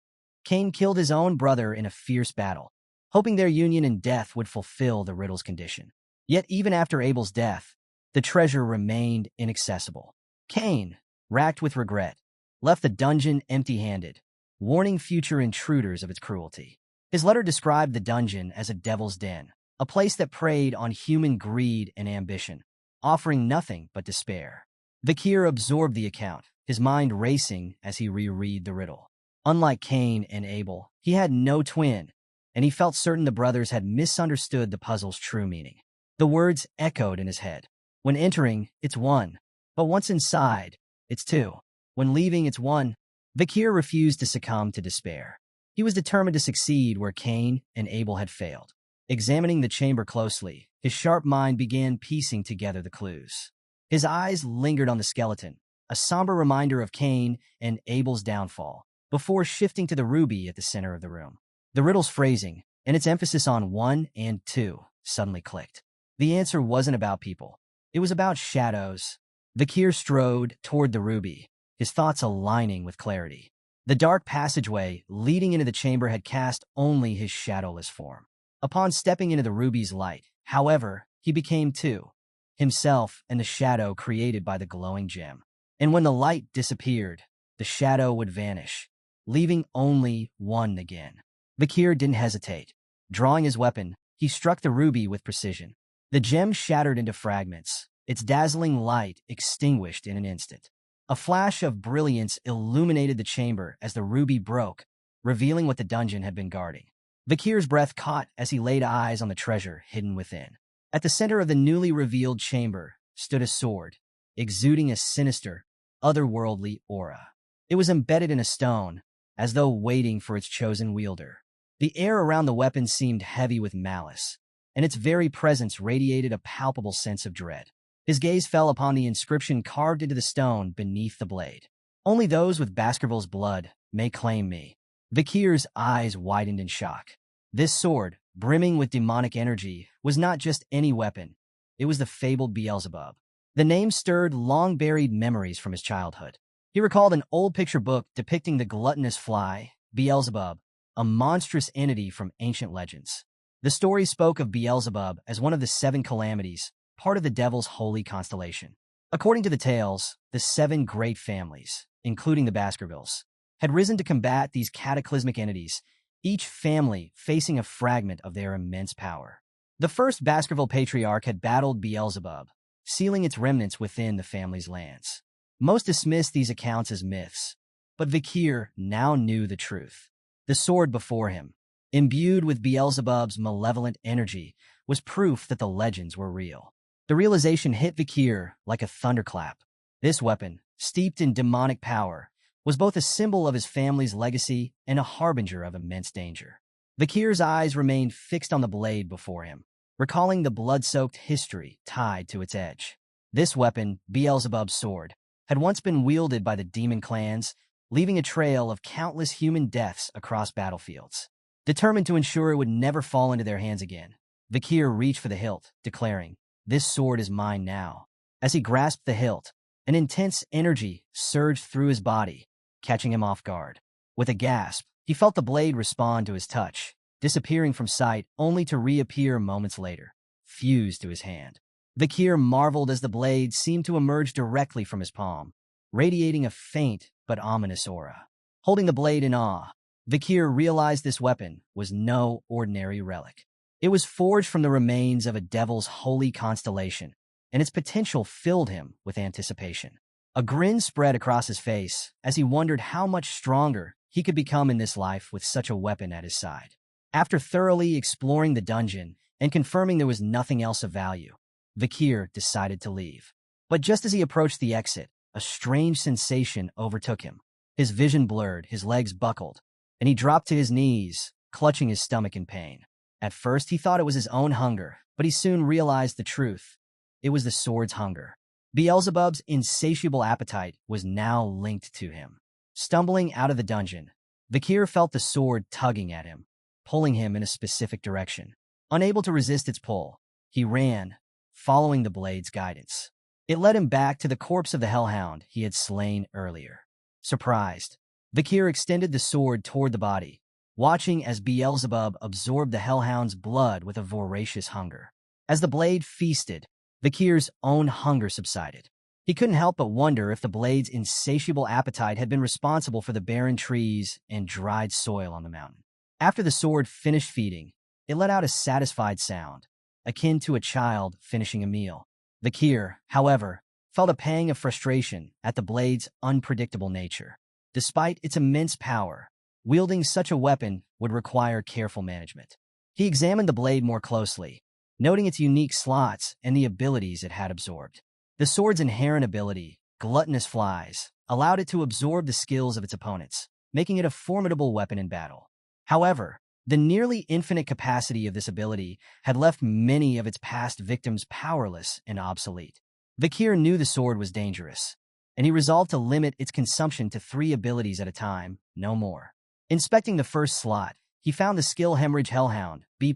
[SPEAKER 1] Kane killed his own brother in a fierce battle, hoping their union in death would fulfill the riddle's condition. Yet even after Abel's death, the treasure remained inaccessible. Kane, racked with regret, left the dungeon empty-handed, warning future intruders of its cruelty. His letter described the dungeon as a devil's den, a place that preyed on human greed and ambition, offering nothing but despair. Vakir absorbed the account, his mind racing as he reread the riddle. Unlike Kane and Abel, he had no twin, and he felt certain the brothers had misunderstood the puzzle's true meaning. The words echoed in his head. When entering, it's 1, but once inside, it's 2. When leaving, it's 1. Vakir refused to succumb to despair. He was determined to succeed where Kane and Abel had failed. Examining the chamber closely, his sharp mind began piecing together the clues. His eyes lingered on the skeleton, a somber reminder of Kane and Abel's downfall, before shifting to the ruby at the center of the room. The riddle's phrasing, and its emphasis on 1 and 2, suddenly clicked. The answer wasn't about people. It was about shadows. Vakir strode toward the ruby, his thoughts aligning with clarity. The dark passageway leading into the chamber had cast only his shadowless form. Upon stepping into the ruby's light, however, he became 2. himself and the shadow created by the glowing gem. And when the light disappeared, the shadow would vanish, leaving only one again. Vakir didn't hesitate. Drawing his weapon, he struck the ruby with precision. The gem shattered into fragments, its dazzling light extinguished in an instant. A flash of brilliance illuminated the chamber as the ruby broke, revealing what the dungeon had been guarding. Vakir's breath caught as he laid eyes on the treasure hidden within. At the center of the newly revealed chamber stood a sword, exuding a sinister, otherworldly aura. It was embedded in a stone, as though waiting for its chosen wielder. The air around the weapon seemed heavy with malice, and its very presence radiated a palpable sense of dread. His gaze fell upon the inscription carved into the stone beneath the blade. "Only those with Baskerville's blood may claim me." Vakir's eyes widened in shock. This sword, brimming with demonic energy, was not just any weapon. It was the fabled Beelzebub. The name stirred long-buried memories from his childhood. He recalled an old picture book depicting the gluttonous fly, Beelzebub, a monstrous entity from ancient legends. The story spoke of Beelzebub as one of the 7 calamities, part of the devil's holy constellation. According to the tales, the 7 great families, including the Baskervilles, had risen to combat these cataclysmic entities, each family facing a fragment of their immense power. The first Baskerville Patriarch had battled Beelzebub, sealing its remnants within the family's lands. Most dismissed these accounts as myths, but Vakir now knew the truth. The sword before him, imbued with Beelzebub's malevolent energy, was proof that the legends were real. The realization hit Vakir like a thunderclap. This weapon, steeped in demonic power, was both a symbol of his family's legacy and a harbinger of immense danger. Vakir's eyes remained fixed on the blade before him, recalling the blood-soaked history tied to its edge. This weapon, Beelzebub's sword, had once been wielded by the demon clans, leaving a trail of countless human deaths across battlefields. Determined to ensure it would never fall into their hands again, Vakir reached for the hilt, declaring, "This sword is mine now." As he grasped the hilt, an intense energy surged through his body, catching him off guard. With a gasp, he felt the blade respond to his touch, disappearing from sight only to reappear moments later, fused to his hand. Vakir marveled as the blade seemed to emerge directly from his palm, radiating a faint but ominous aura. Holding the blade in awe, Vakir realized this weapon was no ordinary relic. It was forged from the remains of a devil's holy constellation, and its potential filled him with anticipation. A grin spread across his face as he wondered how much stronger he could become in this life with such a weapon at his side. After thoroughly exploring the dungeon and confirming there was nothing else of value, Vakir decided to leave. But just as he approached the exit, a strange sensation overtook him. His vision blurred, his legs buckled, and he dropped to his knees, clutching his stomach in pain. At first, he thought it was his own hunger, but he soon realized the truth. It was the sword's hunger. Beelzebub's insatiable appetite was now linked to him. Stumbling out of the dungeon, Vakir felt the sword tugging at him, pulling him in a specific direction. Unable to resist its pull, he ran, following the blade's guidance. It led him back to the corpse of the Hellhound he had slain earlier. Surprised, Vakir extended the sword toward the body, watching as Beelzebub absorbed the Hellhound's blood with a voracious hunger. As the blade feasted, Vakir's own hunger subsided. He couldn't help but wonder if the blade's insatiable appetite had been responsible for the barren trees and dried soil on the mountain. After the sword finished feeding, it let out a satisfied sound, akin to a child finishing a meal. Vakir, however, felt a pang of frustration at the blade's unpredictable nature. Despite its immense power, wielding such a weapon would require careful management. He examined the blade more closely, noting its unique slots and the abilities it had absorbed. The sword's inherent ability, gluttonous flies, allowed it to absorb the skills of its opponents, making it a formidable weapon in battle. However, the nearly infinite capacity of this ability had left many of its past victims powerless and obsolete. Vakir knew the sword was dangerous, and he resolved to limit its consumption to 3 abilities at a time, no more. Inspecting the first slot, he found the skill Hemorrhage Hellhound, B+,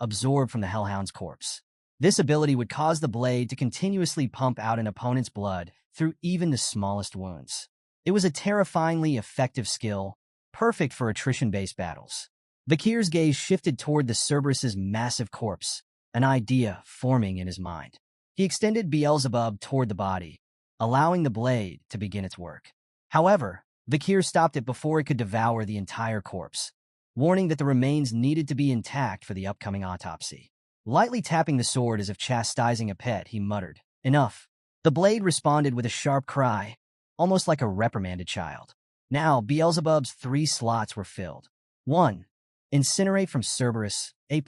[SPEAKER 1] absorbed from the Hellhound's corpse. This ability would cause the blade to continuously pump out an opponent's blood through even the smallest wounds. It was a terrifyingly effective skill, perfect for attrition-based battles. Vakir's gaze shifted toward the Cerberus's massive corpse, an idea forming in his mind. He extended Beelzebub toward the body, allowing the blade to begin its work. However, Vakir stopped it before it could devour the entire corpse, warning that the remains needed to be intact for the upcoming autopsy. Lightly tapping the sword as if chastising a pet, he muttered, "Enough." The blade responded with a sharp cry, almost like a reprimanded child. Now, Beelzebub's 3 slots were filled. 1. Incinerate from Cerberus, A+.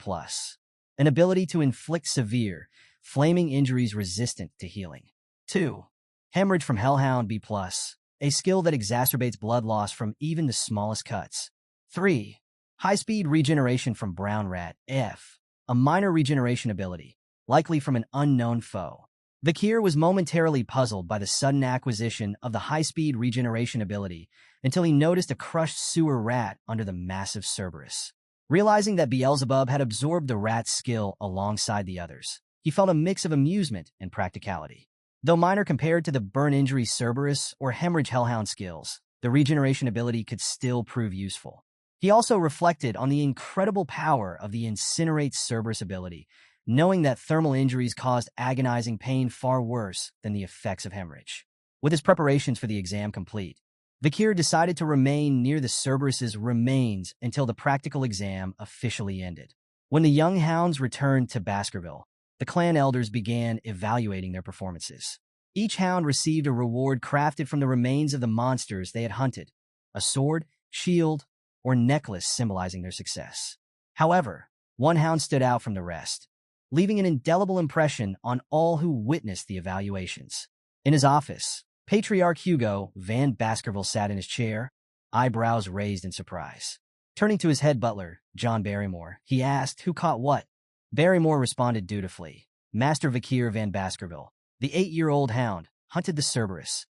[SPEAKER 1] An ability to inflict severe, flaming injuries resistant to healing. 2. Hemorrhage from Hellhound, B+. A skill that exacerbates blood loss from even the smallest cuts. 3. High-speed regeneration from Brown Rat, F. A minor regeneration ability, likely from an unknown foe. Vakir was momentarily puzzled by the sudden acquisition of the high-speed regeneration ability until he noticed a crushed sewer rat under the massive Cerberus. Realizing that Beelzebub had absorbed the rat's skill alongside the others, he felt a mix of amusement and practicality. Though minor compared to the burn injury Cerberus or hemorrhage Hellhound skills, the regeneration ability could still prove useful. He also reflected on the incredible power of the Incinerate Cerberus ability, knowing that thermal injuries caused agonizing pain far worse than the effects of hemorrhage. With his preparations for the exam complete, Vakir decided to remain near the Cerberus's remains until the practical exam officially ended. When the young hounds returned to Baskerville, the clan elders began evaluating their performances. Each hound received a reward crafted from the remains of the monsters they had hunted, a sword, shield, or necklace symbolizing their success. However, one hound stood out from the rest, leaving an indelible impression on all who witnessed the evaluations. In his office, Patriarch Hugo Van Baskerville sat in his chair, eyebrows raised in surprise. Turning to his head butler, John Barrymore, he asked who caught what. Barrymore responded dutifully. Master Vakir Van Baskerville, the 8-year-old hound, hunted the Cerberus,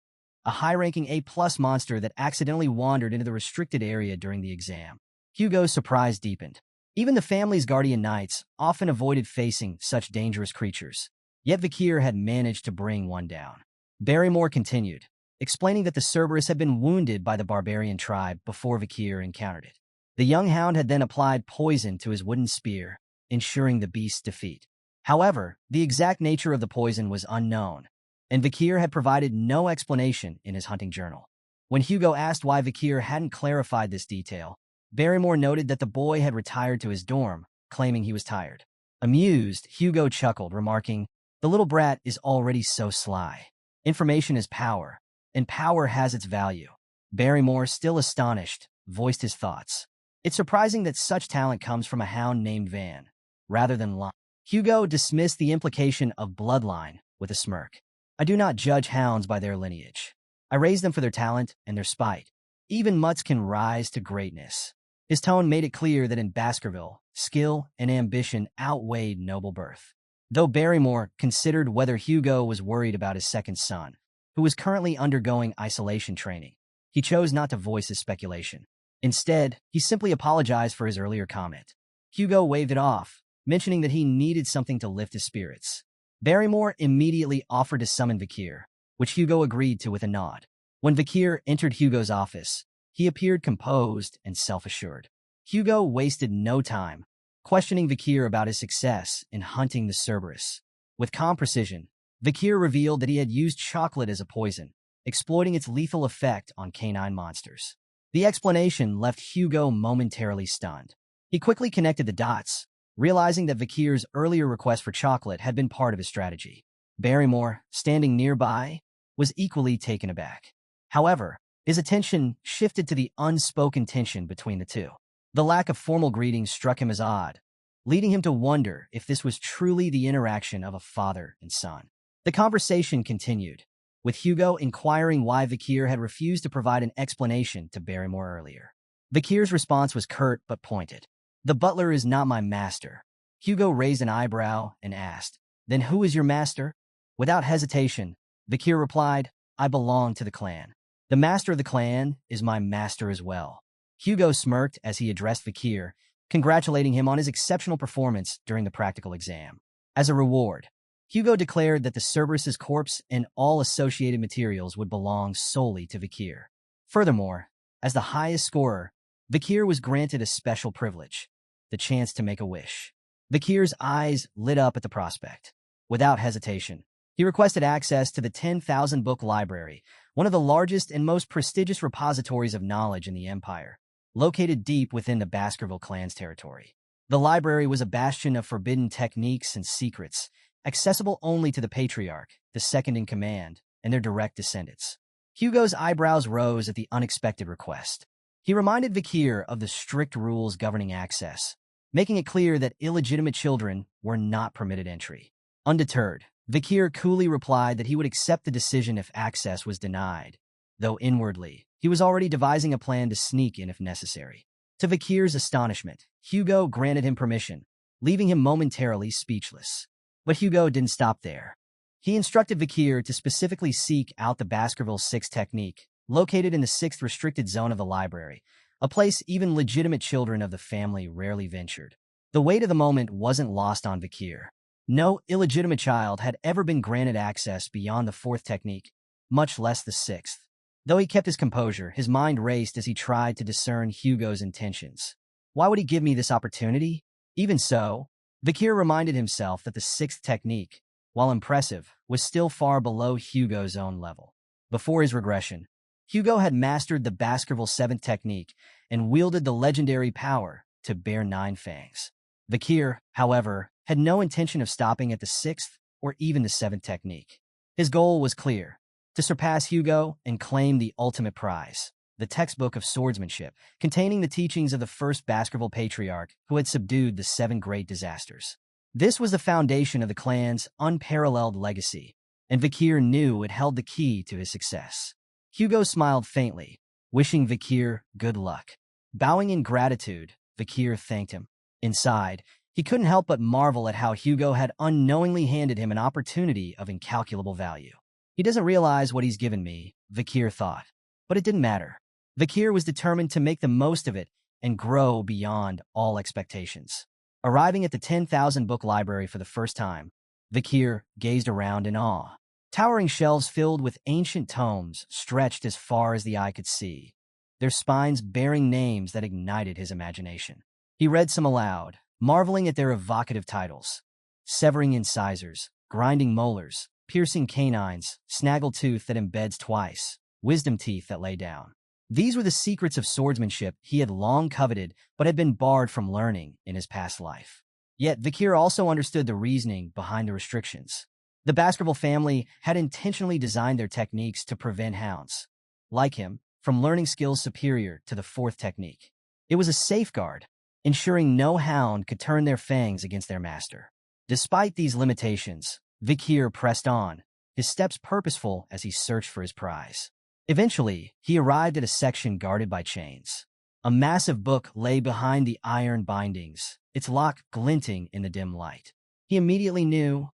[SPEAKER 1] a high-ranking A+ monster that accidentally wandered into the restricted area during the exam. Hugo's surprise deepened. Even the family's guardian knights often avoided facing such dangerous creatures, yet Vakir had managed to bring one down. Barrymore continued, explaining that the Cerberus had been wounded by the barbarian tribe before Vakir encountered it. The young hound had then applied poison to his wooden spear, ensuring the beast's defeat. However, the exact nature of the poison was unknown, and Vakir had provided no explanation in his hunting journal. When Hugo asked why Vakir hadn't clarified this detail, Barrymore noted that the boy had retired to his dorm, claiming he was tired. Amused, Hugo chuckled, remarking, "The little brat is already so sly. Information is power, and power has its value." Barrymore, still astonished, voiced his thoughts. "It's surprising that such talent comes from a hound named Van, rather than Lon." Hugo dismissed the implication of bloodline with a smirk. "I do not judge hounds by their lineage. I raise them for their talent and their spite. Even mutts can rise to greatness." His tone made it clear that in Baskerville, skill and ambition outweighed noble birth. Though Barrymore considered whether Hugo was worried about his second son, who was currently undergoing isolation training, he chose not to voice his speculation. Instead, he simply apologized for his earlier comment. Hugo waved it off, mentioning that he needed something to lift his spirits. Barrymore immediately offered to summon Vakir, which Hugo agreed to with a nod. When Vakir entered Hugo's office, he appeared composed and self-assured. Hugo wasted no time, questioning Vakir about his success in hunting the Cerberus. With calm precision, Vakir revealed that he had used chocolate as a poison, exploiting its lethal effect on canine monsters. The explanation left Hugo momentarily stunned. He quickly connected the dots, realizing that Vakir's earlier request for chocolate had been part of his strategy. Barrymore, standing nearby, was equally taken aback. However, his attention shifted to the unspoken tension between the two. The lack of formal greetings struck him as odd, leading him to wonder if this was truly the interaction of a father and son. The conversation continued, with Hugo inquiring why Vakir had refused to provide an explanation to Barrymore earlier. Vakir's response was curt but pointed. "The butler is not my master." Hugo raised an eyebrow and asked, "Then who is your master?" Without hesitation, Vakir replied, "I belong to the clan. The master of the clan is my master as well." Hugo smirked as he addressed Vakir, congratulating him on his exceptional performance during the practical exam. As a reward, Hugo declared that the Cerberus's corpse and all associated materials would belong solely to Vakir. Furthermore, as the highest scorer, Vakir was granted a special privilege, the chance to make a wish. Vakir's eyes lit up at the prospect. Without hesitation, He requested access to the 10,000-book library, one of the largest and most prestigious repositories of knowledge in the Empire, located deep within the Baskerville clan's territory. The library was a bastion of forbidden techniques and secrets, accessible only to the Patriarch, the second-in-command, and their direct descendants. Hugo's eyebrows rose at the unexpected request. He reminded Vakir of the strict rules governing access, making it clear that illegitimate children were not permitted entry. Undeterred, Vakir coolly replied that he would accept the decision if access was denied, though inwardly, he was already devising a plan to sneak in if necessary. To Vakir's astonishment, Hugo granted him permission, leaving him momentarily speechless. But Hugo didn't stop there. He instructed Vakir to specifically seek out the Baskerville 6 technique, located in the 6th restricted zone of the library, a place even legitimate children of the family rarely ventured. The weight of the moment wasn't lost on Vakir. No illegitimate child had ever been granted access beyond the 4th technique, much less the 6th. Though he kept his composure, his mind raced as he tried to discern Hugo's intentions. Why would he give me this opportunity? Even so, Vakir reminded himself that the 6th technique, while impressive, was still far below Hugo's own level. Before his regression, Hugo had mastered the Baskerville 7th technique and wielded the legendary power to bear 9 fangs. Vakir, however, had no intention of stopping at the 6th or even the 7th technique. His goal was clear: to surpass Hugo and claim the ultimate prize, the textbook of swordsmanship, containing the teachings of the first Baskerville Patriarch who had subdued the 7 great disasters. This was the foundation of the clan's unparalleled legacy, and Vakir knew it held the key to his success. Hugo smiled faintly, wishing Vakir good luck. Bowing in gratitude, Vakir thanked him. Inside, he couldn't help but marvel at how Hugo had unknowingly handed him an opportunity of incalculable value. He doesn't realize what he's given me, Vakir thought. But it didn't matter. Vakir was determined to make the most of it and grow beyond all expectations. Arriving at the 10,000-book library for the first time, Vakir gazed around in awe. Towering shelves filled with ancient tomes stretched as far as the eye could see, their spines bearing names that ignited his imagination. He read some aloud, marveling at their evocative titles: Severing Incisors, Grinding Molars, Piercing Canines, Snaggletooth that embeds twice, Wisdom Teeth that lay down. These were the secrets of swordsmanship he had long coveted but had been barred from learning in his past life. Yet Vakir also understood the reasoning behind the restrictions. The Baskerville family had intentionally designed their techniques to prevent hounds, like him, from learning skills superior to the 4th technique. It was a safeguard, ensuring no hound could turn their fangs against their master. Despite these limitations, Vakir pressed on, his steps purposeful as he searched for his prize. Eventually, he arrived at a section guarded by chains. A massive book lay behind the iron bindings, its lock glinting in the dim light. He immediately knew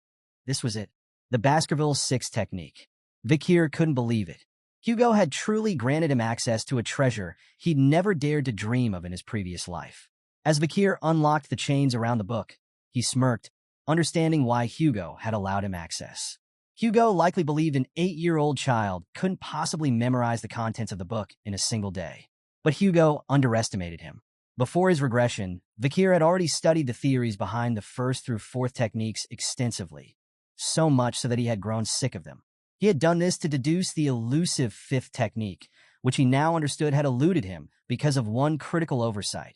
[SPEAKER 1] this was it, the Baskerville 6 technique. Vakir couldn't believe it. Hugo had truly granted him access to a treasure he'd never dared to dream of in his previous life. As Vakir unlocked the chains around the book, he smirked, understanding why Hugo had allowed him access. Hugo likely believed an 8-year-old child couldn't possibly memorize the contents of the book in a single day. But Hugo underestimated him. Before his regression, Vakir had already studied the theories behind the 1st through 4th techniques extensively, so much so that he had grown sick of them. He had done this to deduce the elusive 5th technique, which he now understood had eluded him because of one critical oversight.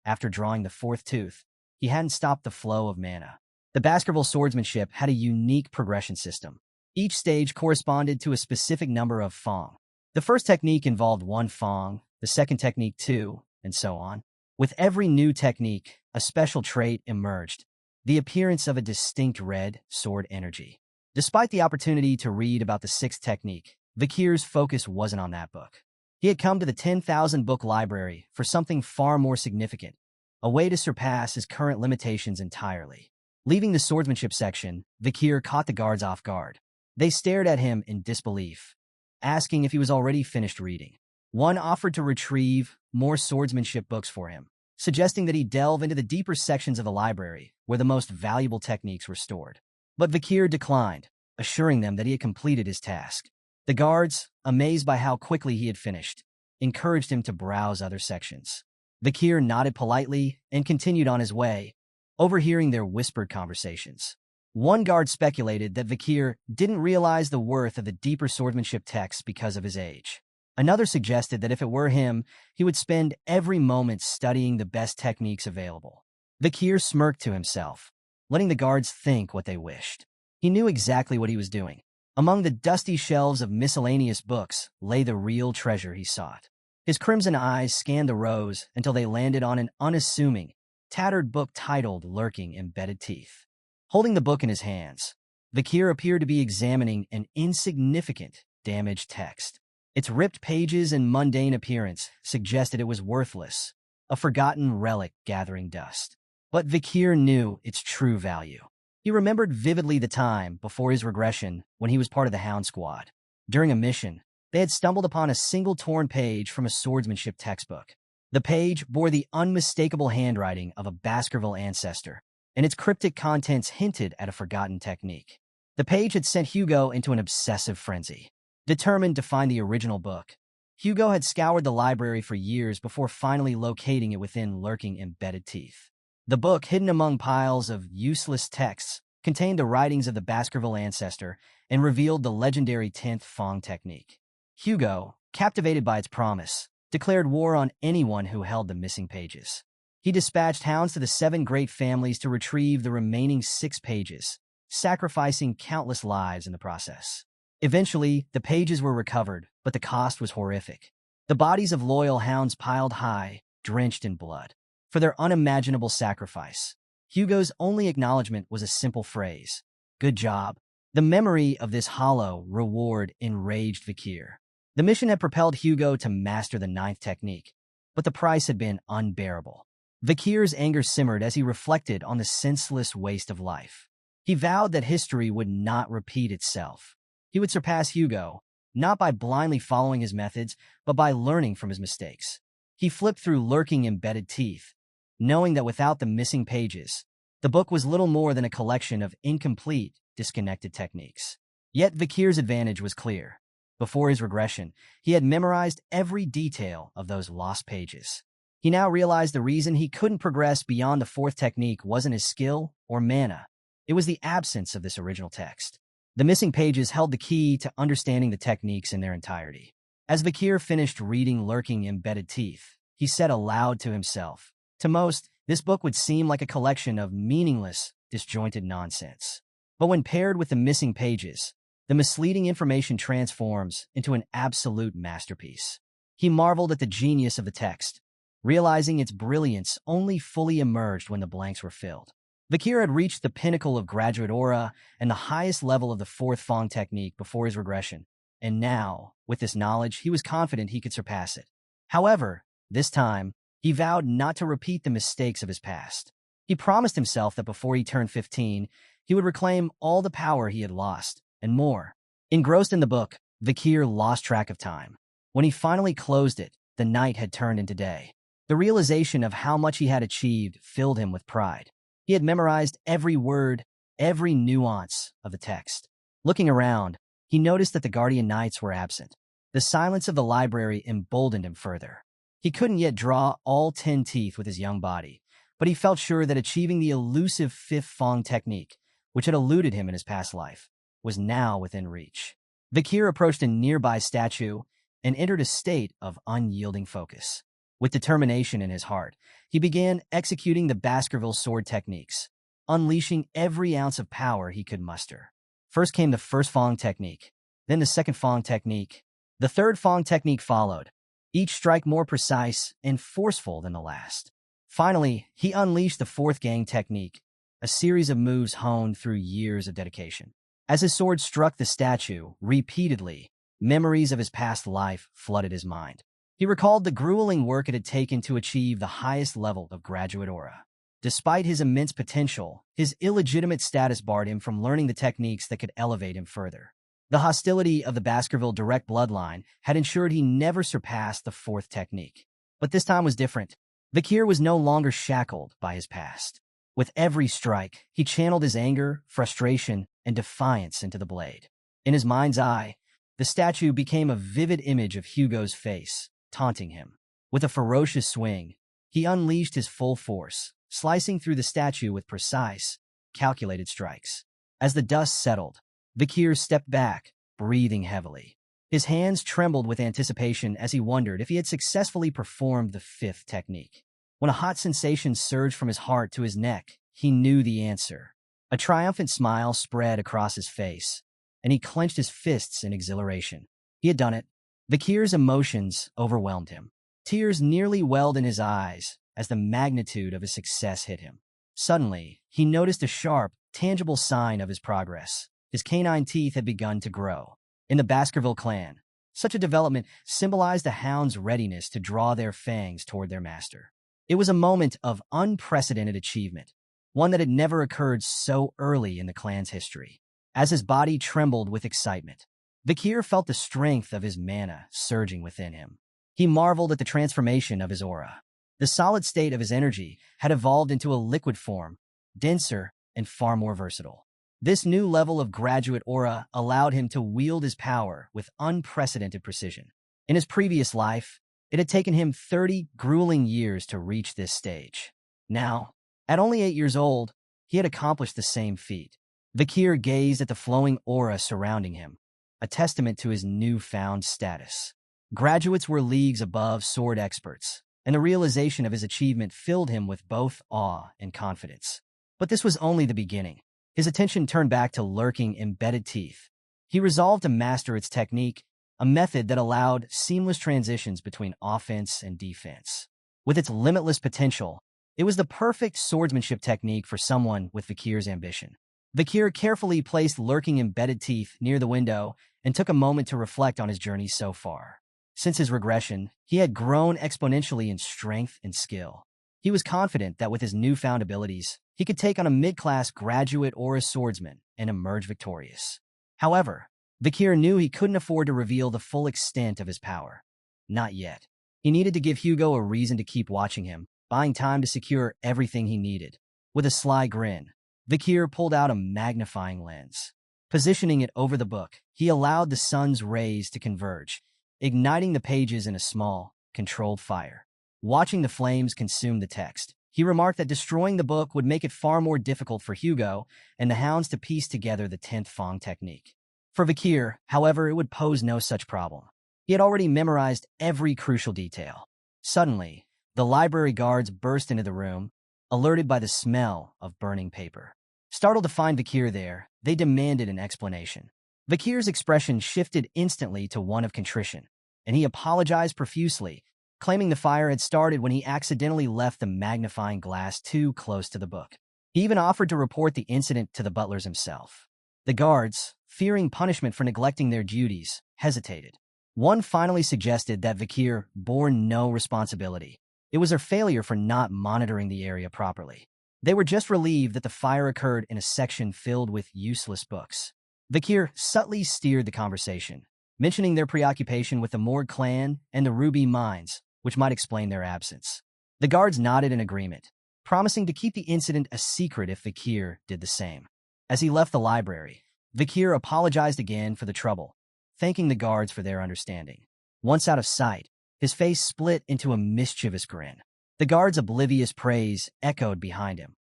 [SPEAKER 1] After drawing the 4th tooth, he hadn't stopped the flow of mana. The Baskerville swordsmanship had a unique progression system. Each stage corresponded to a specific number of fang. The 1st technique involved 1 fang, the 2nd technique 2, and so on. With every new technique, a special trait emerged: the appearance of a distinct red sword energy. Despite the opportunity to read about the 6th technique, Vakir's focus wasn't on that book. He had come to the 10,000-book library for something far more significant, a way to surpass his current limitations entirely. Leaving the swordsmanship section, Vakir caught the guards off guard. They stared at him in disbelief, asking if he was already finished reading. One offered to retrieve more swordsmanship books for him, suggesting that he delve into the deeper sections of the library where the most valuable techniques were stored. But Vakir declined, assuring them that he had completed his task. The guards, amazed by how quickly he had finished, encouraged him to browse other sections. Vakir nodded politely and continued on his way, overhearing their whispered conversations. One guard speculated that Vakir didn't realize the worth of the deeper swordsmanship texts because of his age. Another suggested that if it were him, he would spend every moment studying the best techniques available. Vakir smirked to himself, letting the guards think what they wished. He knew exactly what he was doing. Among the dusty shelves of miscellaneous books lay the real treasure he sought. His crimson eyes scanned the rows until they landed on an unassuming, tattered book titled Lurking Embedded Teeth. Holding the book in his hands, Vakir appeared to be examining an insignificant, damaged text. Its ripped pages and mundane appearance suggested it was worthless, a forgotten relic gathering dust. But Vakir knew its true value. He remembered vividly the time before his regression when he was part of the Hound squad. During a mission, they had stumbled upon a single torn page from a swordsmanship textbook. The page bore the unmistakable handwriting of a Baskerville ancestor, and its cryptic contents hinted at a forgotten technique. The page had sent Hugo into an obsessive frenzy. Determined to find the original book, Hugo had scoured the library for years before finally locating it within Lurking Embedded Teeth. The book, hidden among piles of useless texts, contained the writings of the Baskerville ancestor and revealed the legendary 10th Fong technique. Hugo, captivated by its promise, declared war on anyone who held the missing pages. He dispatched hounds to the 7 great families to retrieve the remaining 6 pages, sacrificing countless lives in the process. Eventually, the pages were recovered, but the cost was horrific. The bodies of loyal hounds piled high, drenched in blood. For their unimaginable sacrifice, Hugo's only acknowledgement was a simple phrase: "Good job." The memory of this hollow reward enraged Vakir. The mission had propelled Hugo to master the 9th technique, but the price had been unbearable. Vakir's anger simmered as he reflected on the senseless waste of life. He vowed that history would not repeat itself. He would surpass Hugo, not by blindly following his methods, but by learning from his mistakes. He flipped through Lurking Embedded Teeth, knowing that without the missing pages, the book was little more than a collection of incomplete, disconnected techniques. Yet Vakir's advantage was clear. Before his regression, he had memorized every detail of those lost pages. He now realized the reason he couldn't progress beyond the 4th technique wasn't his skill or mana. It was the absence of this original text. The missing pages held the key to understanding the techniques in their entirety. As Vakir finished reading Lurking Embedded Teeth, he said aloud to himself, "To most, this book would seem like a collection of meaningless, disjointed nonsense. But when paired with the missing pages, the misleading information transforms into an absolute masterpiece." He marveled at the genius of the text, realizing its brilliance only fully emerged when the blanks were filled. Vakir had reached the pinnacle of graduate aura and the highest level of the 4th Fong technique before his regression, and now, with this knowledge, he was confident he could surpass it. However, this time, he vowed not to repeat the mistakes of his past. He promised himself that before he turned 15, he would reclaim all the power he had lost, and more. Engrossed in the book, Vakir lost track of time. When he finally closed it, the night had turned into day. The realization of how much he had achieved filled him with pride. He had memorized every word, every nuance of the text. Looking around, he noticed that the Guardian Knights were absent. The silence of the library emboldened him further. He couldn't yet draw all 10 teeth with his young body, but he felt sure that achieving the elusive 5th Fong technique, which had eluded him in his past life, was now within reach. Vakir approached a nearby statue and entered a state of unyielding focus. With determination in his heart, he began executing the Baskerville sword techniques, unleashing every ounce of power he could muster. First came the 1st Fong technique, then the 2nd Fong technique. The 3rd Fong technique followed, each strike more precise and forceful than the last. Finally, he unleashed the 4th Gang technique, a series of moves honed through years of dedication. As his sword struck the statue repeatedly, memories of his past life flooded his mind. He recalled the grueling work it had taken to achieve the highest level of graduate aura. Despite his immense potential, his illegitimate status barred him from learning the techniques that could elevate him further. The hostility of the Baskerville direct bloodline had ensured he never surpassed the 4th technique. But this time was different. Vakir was no longer shackled by his past. With every strike, he channeled his anger, frustration, and defiance into the blade. In his mind's eye, the statue became a vivid image of Hugo's face, taunting him. With a ferocious swing, he unleashed his full force, slicing through the statue with precise, calculated strikes. As the dust settled, Vakir stepped back, breathing heavily. His hands trembled with anticipation as he wondered if he had successfully performed the fifth technique. When a hot sensation surged from his heart to his neck, he knew the answer. A triumphant smile spread across his face, and he clenched his fists in exhilaration. He had done it. Vakir's emotions overwhelmed him. Tears nearly welled in his eyes as the magnitude of his success hit him. Suddenly, he noticed a sharp, tangible sign of his progress. His canine teeth had begun to grow. In the Baskerville clan, such a development symbolized a hound's readiness to draw their fangs toward their master. It was a moment of unprecedented achievement, one that had never occurred so early in the clan's history. As his body trembled with excitement, Vakir felt the strength of his mana surging within him. He marveled at the transformation of his aura. The solid state of his energy had evolved into a liquid form, denser and far more versatile. This new level of graduate aura allowed him to wield his power with unprecedented precision. In his previous life, it had taken him 30 grueling years to reach this stage. Now, at only 8 years old, he had accomplished the same feat. Vakir gazed at the flowing aura surrounding him, a testament to his newfound status. Graduates were leagues above sword experts, and the realization of his achievement filled him with both awe and confidence. But this was only the beginning. His attention turned back to lurking embedded teeth. He resolved to master its technique, a method that allowed seamless transitions between offense and defense. With its limitless potential, it was the perfect swordsmanship technique for someone with Vakir's ambition. Vakir carefully placed lurking embedded teeth near the window and took a moment to reflect on his journey so far. Since his regression, he had grown exponentially in strength and skill. He was confident that with his newfound abilities, he could take on a mid-class graduate or a swordsman and emerge victorious. However, Vakir knew he couldn't afford to reveal the full extent of his power. Not yet. He needed to give Hugo a reason to keep watching him, buying time to secure everything he needed. With a sly grin, Vakir pulled out a magnifying lens. Positioning it over the book, he allowed the sun's rays to converge, igniting the pages in a small, controlled fire. Watching the flames consume the text, he remarked that destroying the book would make it far more difficult for Hugo and the hounds to piece together the 10th Fang technique. For Vakir, however, it would pose no such problem. He had already memorized every crucial detail. Suddenly, the library guards burst into the room, alerted by the smell of burning paper. Startled to find Vakir there, they demanded an explanation. Vakir's expression shifted instantly to one of contrition, and he apologized profusely, claiming the fire had started when he accidentally left the magnifying glass too close to the book. He even offered to report the incident to the butlers himself. The guards, fearing punishment for neglecting their duties, hesitated. One finally suggested that Vakir bore no responsibility. It was their failure for not monitoring the area properly. They were just relieved that the fire occurred in a section filled with useless books. Vakir subtly steered the conversation, mentioning their preoccupation with the Morg clan and the Ruby mines, which might explain their absence. The guards nodded in agreement, promising to keep the incident a secret if Vakir did the same. As he left the library, Vakir apologized again for the trouble, thanking the guards for their understanding. Once out of sight, his face split into a mischievous grin. The guards' oblivious praise echoed behind him.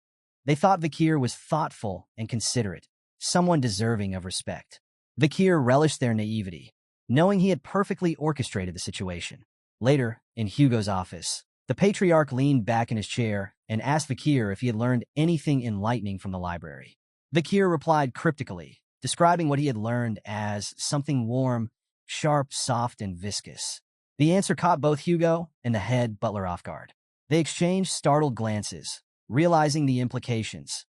[SPEAKER 1] They thought Vakir was thoughtful and considerate, someone deserving of respect. Vakir relished their naivety, knowing he had perfectly orchestrated the situation. Later, in Hugo's office, the Patriarch leaned back in his chair and asked Vakir if he had learned anything enlightening from the library. Vakir replied cryptically, describing what he had learned as something warm, sharp, soft, and viscous. The answer caught both Hugo and the head butler off guard. They exchanged startled glances, realizing the implications.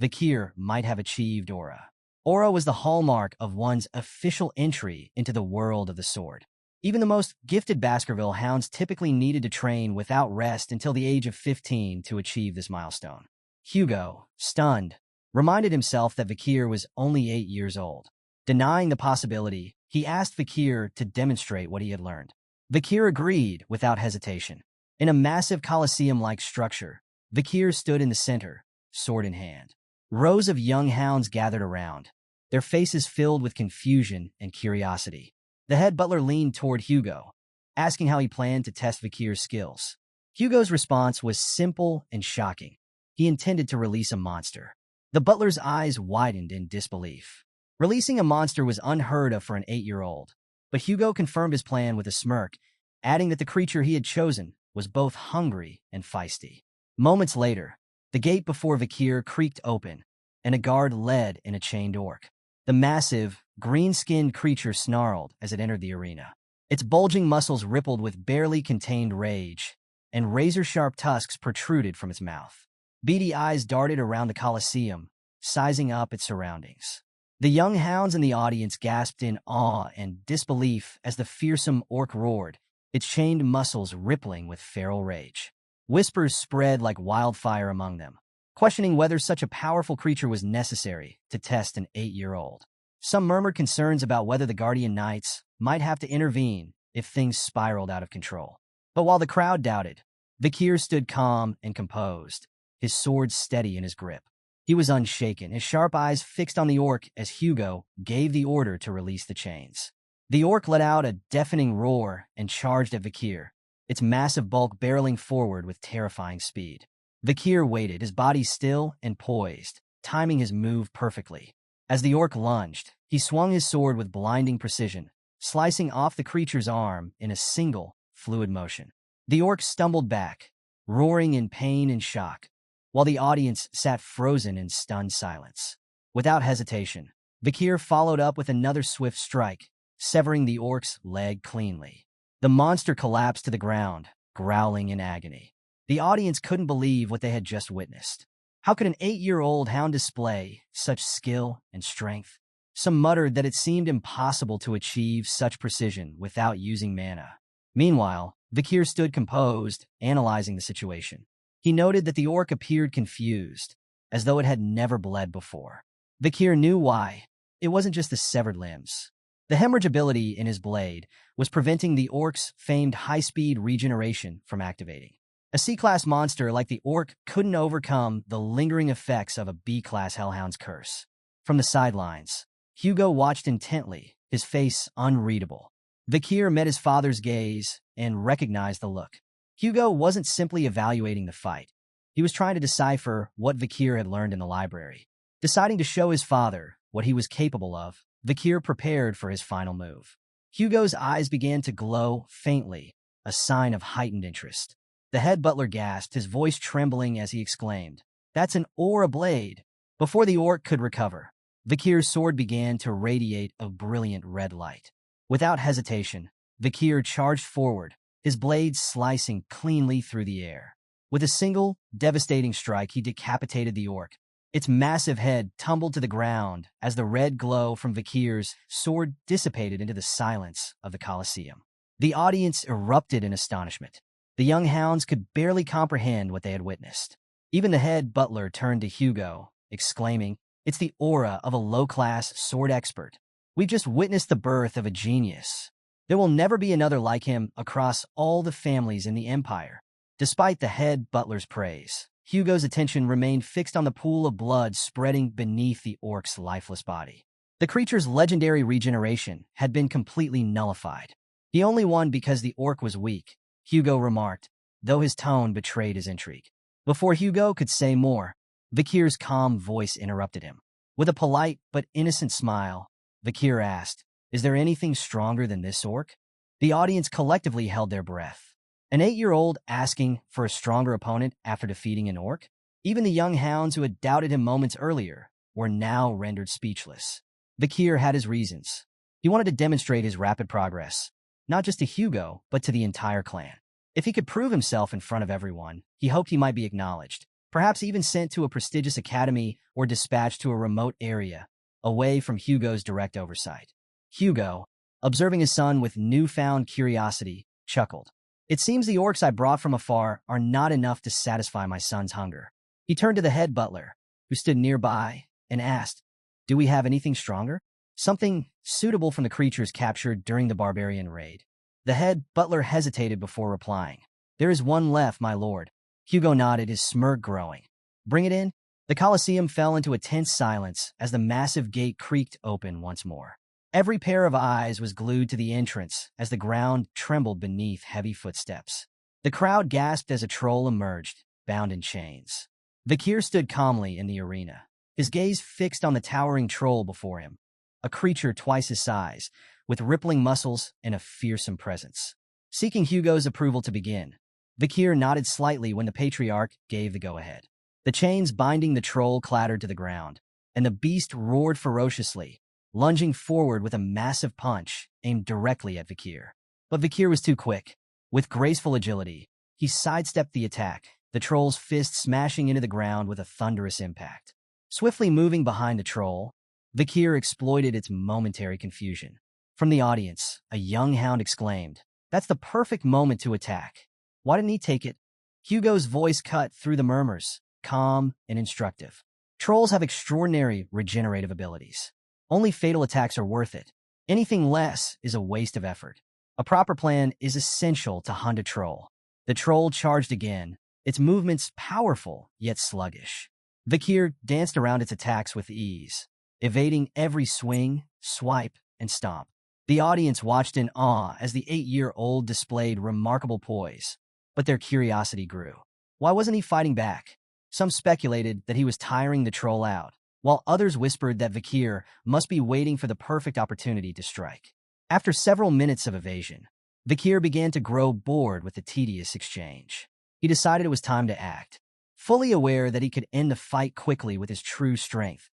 [SPEAKER 1] Vakir might have achieved aura. Aura was the hallmark of one's official entry into the world of the sword. Even the most gifted Baskerville hounds typically needed to train without rest until the age of 15 to achieve this milestone. Hugo, stunned, reminded himself that Vakir was only 8 years old. Denying the possibility, he asked Vakir to demonstrate what he had learned. Vakir agreed without hesitation. In a massive coliseum-like structure, Vakir stood in the center, sword in hand. Rows of young hounds gathered around, their faces filled with confusion and curiosity. The head butler leaned toward Hugo, asking how he planned to test Vakir's skills. Hugo's response was simple and shocking. He intended to release a monster. The butler's eyes widened in disbelief. Releasing a monster was unheard of for an 8-year-old, but Hugo confirmed his plan with a smirk, adding that the creature he had chosen was both hungry and feisty. Moments later, the gate before Vakir creaked open, and a guard led in a chained orc. The massive, green-skinned creature snarled as it entered the arena. Its bulging muscles rippled with barely contained rage, and razor-sharp tusks protruded from its mouth. Beady eyes darted around the Colosseum, sizing up its surroundings. The young hounds in the audience gasped in awe and disbelief as the fearsome orc roared, its chained muscles rippling with feral rage. Whispers spread like wildfire among them, questioning whether such a powerful creature was necessary to test an 8-year-old. Some murmured concerns about whether the Guardian Knights might have to intervene if things spiraled out of control. But while the crowd doubted, Vakir stood calm and composed, his sword steady in his grip. He was unshaken, his sharp eyes fixed on the orc as Hugo gave the order to release the chains. The orc let out a deafening roar and charged at Vakir, its massive bulk barreling forward with terrifying speed. Vakir waited, his body still and poised, timing his move perfectly. As the orc lunged, he swung his sword with blinding precision, slicing off the creature's arm in a single, fluid motion. The orc stumbled back, roaring in pain and shock, while the audience sat frozen in stunned silence. Without hesitation, Vakir followed up with another swift strike, severing the orc's leg cleanly. The monster collapsed to the ground, growling in agony. The audience couldn't believe what they had just witnessed. How could an 8-year-old hound display such skill and strength? Some muttered that it seemed impossible to achieve such precision without using mana. Meanwhile, Vakir stood composed, analyzing the situation. He noted that the orc appeared confused, as though it had never bled before. Vakir knew why. It wasn't just the severed limbs. The hemorrhage ability in his blade was preventing the orc's famed high-speed regeneration from activating. A C-class monster like the orc couldn't overcome the lingering effects of a B-class Hellhound's curse. From the sidelines, Hugo watched intently, his face unreadable. Vakir met his father's gaze and recognized the look. Hugo wasn't simply evaluating the fight. He was trying to decipher what Vakir had learned in the library. Deciding to show his father what he was capable of, Vakir prepared for his final move. Hugo's eyes began to glow faintly, a sign of heightened interest. The head butler gasped, his voice trembling as he exclaimed, "That's an aura blade!" Before the orc could recover, Vakir's sword began to radiate a brilliant red light. Without hesitation, Vakir charged forward, his blade slicing cleanly through the air. With a single, devastating strike, he decapitated the orc. Its massive head tumbled to the ground as the red glow from Vakir's sword dissipated into the silence of the Colosseum. The audience erupted in astonishment. The young hounds could barely comprehend what they had witnessed. Even the head butler turned to Hugo, exclaiming, "It's the aura of a low-class sword expert. We've just witnessed the birth of a genius. There will never be another like him across all the families in the Empire." Despite the head butler's praise, Hugo's attention remained fixed on the pool of blood spreading beneath the orc's lifeless body. The creature's legendary regeneration had been completely nullified. He only won because the orc was weak, Hugo remarked, though his tone betrayed his intrigue. Before Hugo could say more, Vakir's calm voice interrupted him. With a polite but innocent smile, Vakir asked, "Is there anything stronger than this orc?" The audience collectively held their breath. An 8-year-old asking for a stronger opponent after defeating an orc? Even the young hounds who had doubted him moments earlier were now rendered speechless. Vakir had his reasons. He wanted to demonstrate his rapid progress, not just to Hugo, but to the entire clan. If he could prove himself in front of everyone, he hoped he might be acknowledged, perhaps even sent to a prestigious academy or dispatched to a remote area, away from Hugo's direct oversight. Hugo, observing his son with newfound curiosity, chuckled. "It seems the orcs I brought from afar are not enough to satisfy my son's hunger." He turned to the head butler, who stood nearby, and asked, "Do we have anything stronger? Something suitable from the creatures captured during the barbarian raid?" The head butler hesitated before replying. "There is one left, my lord." Hugo nodded, his smirk growing. "Bring it in." The Colosseum fell into a tense silence as the massive gate creaked open once more. Every pair of eyes was glued to the entrance as the ground trembled beneath heavy footsteps. The crowd gasped as a troll emerged, bound in chains. Vakir stood calmly in the arena, his gaze fixed on the towering troll before him, a creature twice his size, with rippling muscles and a fearsome presence. Seeking Hugo's approval to begin, Vakir nodded slightly when the Patriarch gave the go-ahead. The chains binding the troll clattered to the ground, and the beast roared ferociously, lunging forward with a massive punch aimed directly at Vakir. But Vakir was too quick. With graceful agility, he sidestepped the attack, the troll's fist smashing into the ground with a thunderous impact. Swiftly moving behind the troll, Vakir exploited its momentary confusion. From the audience, a young hound exclaimed, "That's the perfect moment to attack. Why didn't he take it?" Hugo's voice cut through the murmurs, calm and instructive. Trolls have extraordinary regenerative abilities. Only fatal attacks are worth it. Anything less is a waste of effort. A proper plan is essential to hunt a troll. The troll charged again, its movements powerful yet sluggish. Vakir danced around its attacks with ease, evading every swing, swipe, and stomp. The audience watched in awe as the 8-year-old displayed remarkable poise, but their curiosity grew. Why wasn't he fighting back? Some speculated that he was tiring the troll out, while others whispered that Vakir must be waiting for the perfect opportunity to strike. After several minutes of evasion, Vakir began to grow bored with the tedious exchange. He decided it was time to act. Fully aware that he could end the fight quickly with his true strength,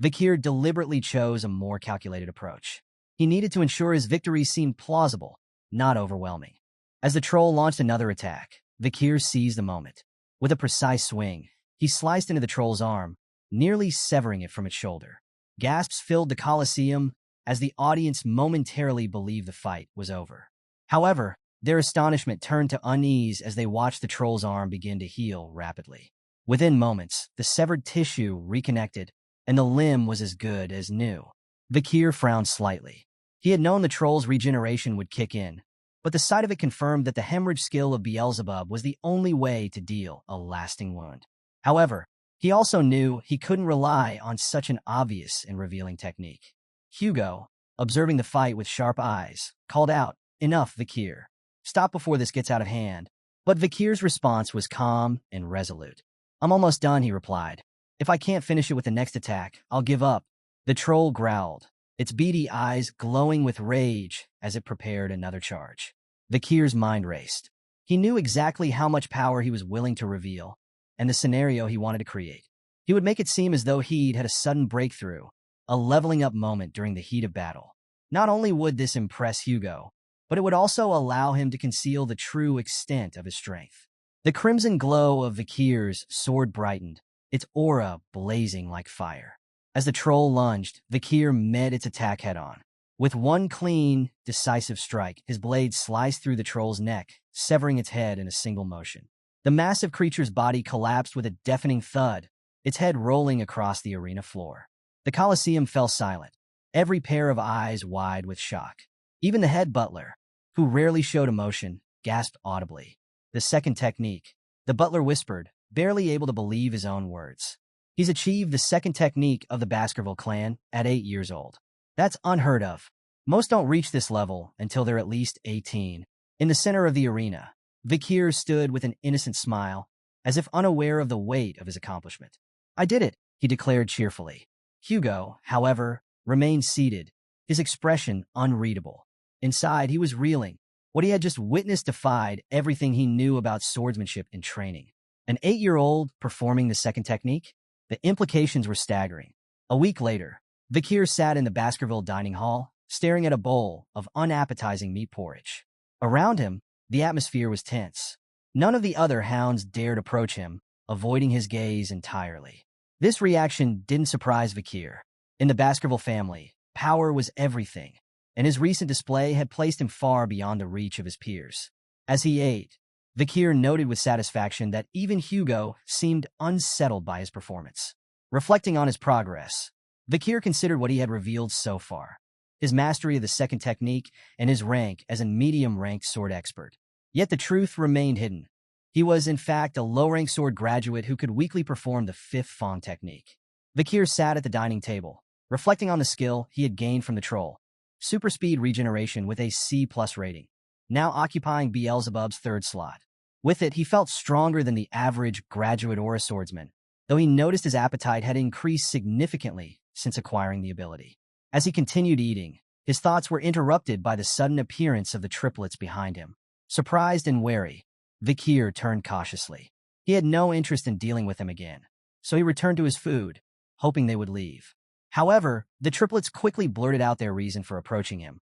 [SPEAKER 1] Vakir deliberately chose a more calculated approach. He needed to ensure his victory seemed plausible, not overwhelming. As the troll launched another attack, Vakir seized the moment. With a precise swing, he sliced into the troll's arm, nearly severing it from its shoulder. Gasps filled the Colosseum as the audience momentarily believed the fight was over. However, their astonishment turned to unease as they watched the troll's arm begin to heal rapidly. Within moments, the severed tissue reconnected, and the limb was as good as new. Vakir frowned slightly. He had known the troll's regeneration would kick in, but the sight of it confirmed that the hemorrhage skill of Beelzebub was the only way to deal a lasting wound. However, he also knew he couldn't rely on such an obvious and revealing technique. Hugo, observing the fight with sharp eyes, called out, "Enough, Vakir. Stop before this gets out of hand." But Vakir's response was calm and resolute. "I'm almost done," he replied. "If I can't finish it with the next attack, I'll give up." The troll growled, its beady eyes glowing with rage as it prepared another charge. Vakir's mind raced. He knew exactly how much power he was willing to reveal, and the scenario he wanted to create. He would make it seem as though he'd had a sudden breakthrough, a leveling up moment during the heat of battle. Not only would this impress Hugo, but it would also allow him to conceal the true extent of his strength. The crimson glow of Vakir's sword brightened, its aura blazing like fire. As the troll lunged, Vakir met its attack head-on. With one clean, decisive strike, his blade sliced through the troll's neck, severing its head in a single motion. The massive creature's body collapsed with a deafening thud, its head rolling across the arena floor. The Colosseum fell silent, every pair of eyes wide with shock. Even the head butler, who rarely showed emotion, gasped audibly. "The second technique," the butler whispered, barely able to believe his own words. "He's achieved the second technique of the Baskerville clan at 8 years old. That's unheard of. Most don't reach this level until they're at least 18. In the center of the arena, Vakir stood with an innocent smile, as if unaware of the weight of his accomplishment. "I did it," he declared cheerfully. Hugo, however, remained seated, his expression unreadable. Inside, he was reeling. What he had just witnessed defied everything he knew about swordsmanship and training. An 8-year-old performing the second technique? The implications were staggering. A week later, Vakir sat in the Baskerville dining hall, staring at a bowl of unappetizing meat porridge. Around him, the atmosphere was tense. None of the other hounds dared approach him, avoiding his gaze entirely. This reaction didn't surprise Vakir. In the Baskerville family, power was everything, and his recent display had placed him far beyond the reach of his peers. As he ate, Vakir noted with satisfaction that even Hugo seemed unsettled by his performance. Reflecting on his progress, Vakir considered what he had revealed so far, his mastery of the second technique and his rank as a medium-ranked sword expert. Yet the truth remained hidden. He was, in fact, a low-ranked sword graduate who could weakly perform the fifth Fong technique. Vakir sat at the dining table, reflecting on the skill he had gained from the troll. Super speed regeneration with a C+ rating, now occupying Beelzebub's third slot. With it, he felt stronger than the average graduate or a swordsman. though he noticed his appetite had increased significantly since acquiring the ability. As he continued eating, his thoughts were interrupted by the sudden appearance of the triplets behind him. Surprised and wary, Vakir turned cautiously. He had no interest in dealing with them again, so he returned to his food, hoping they would leave. However, the triplets quickly blurted out their reason for approaching him.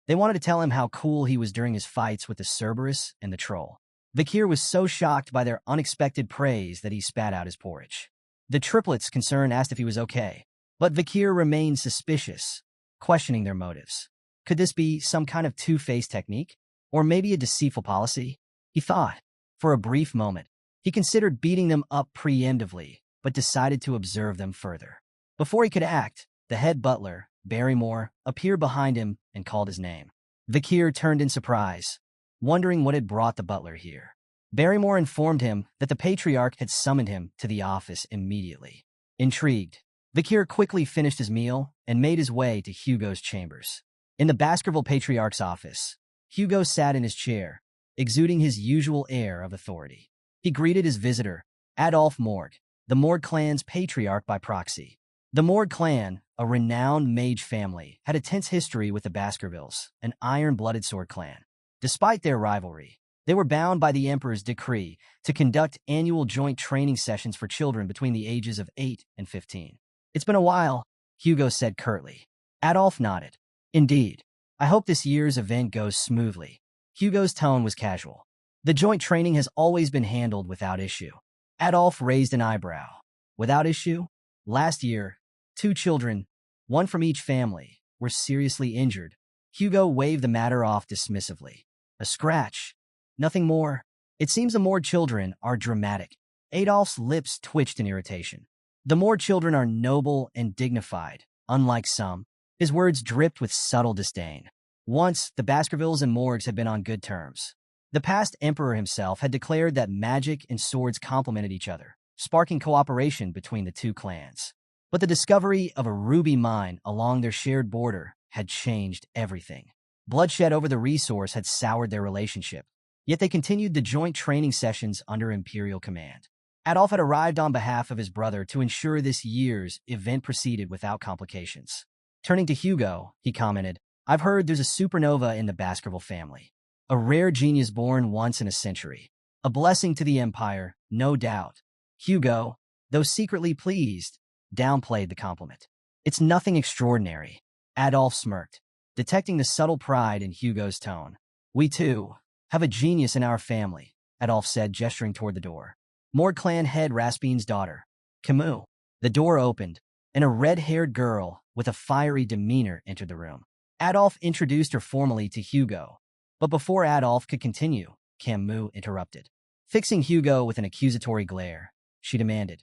[SPEAKER 1] They wanted to tell him how cool he was during his fights with the Cerberus and the troll. Vakir was so shocked by their unexpected praise that he spat out his porridge. The triplets, concerned, asked if he was okay, but Vakir remained suspicious, questioning their motives. Could this be some kind of two-faced technique? Or maybe a deceitful policy? He thought. For a brief moment, he considered beating them up preemptively, but decided to observe them further. Before he could act, the head butler, Barrymore, appeared behind him and called his name. Vakir turned in surprise, wondering what had brought the butler here. Barrymore informed him that the Patriarch had summoned him to the office immediately. Intrigued, Vakir quickly finished his meal and made his way to Hugo's chambers. In the Baskerville Patriarch's office, Hugo sat in his chair, exuding his usual air of authority. He greeted his visitor, Adolphe Morg, the Morg clan's patriarch by proxy. The Morg clan, a renowned mage family, had a tense history with the Baskervilles, an iron-blooded sword clan. Despite their rivalry, they were bound by the Emperor's decree to conduct annual joint training sessions for children between the ages of 8 and 15. "It's been a while," Hugo said curtly. Adolphe nodded. "Indeed. I hope this year's event goes smoothly." Hugo's tone was casual. "The joint training has always been handled without issue." Adolphe raised an eyebrow. "Without issue? Last year, 2 children, one from each family, were seriously injured." Hugo waved the matter off dismissively. "A scratch. Nothing more. It seems the Morg children are dramatic." Adolphe's lips twitched in irritation. "The Morg children are noble and dignified, unlike some." His words dripped with subtle disdain. Once, the Baskervilles and Morgs had been on good terms. The past emperor himself had declared that magic and swords complemented each other, sparking cooperation between the two clans. But the discovery of a ruby mine along their shared border had changed everything. Bloodshed over the resource had soured their relationship, yet they continued the joint training sessions under imperial command. Adolphe had arrived on behalf of his brother to ensure this year's event proceeded without complications. Turning to Hugo, he commented, "I've heard there's a supernova in the Baskerville family. A rare genius born once in a century. A blessing to the Empire, no doubt." Hugo, though secretly pleased, downplayed the compliment. "It's nothing extraordinary." Adolphe smirked, detecting the subtle pride in Hugo's tone. "We, too, have a genius in our family," Adolphe said, gesturing toward the door. Morg clan head Raspin's daughter, Kimu. The door opened, and a red-haired girl with a fiery demeanor entered the room. Adolphe introduced her formally to Hugo, but before Adolphe could continue, Kimu interrupted. Fixing Hugo with an accusatory glare, she demanded,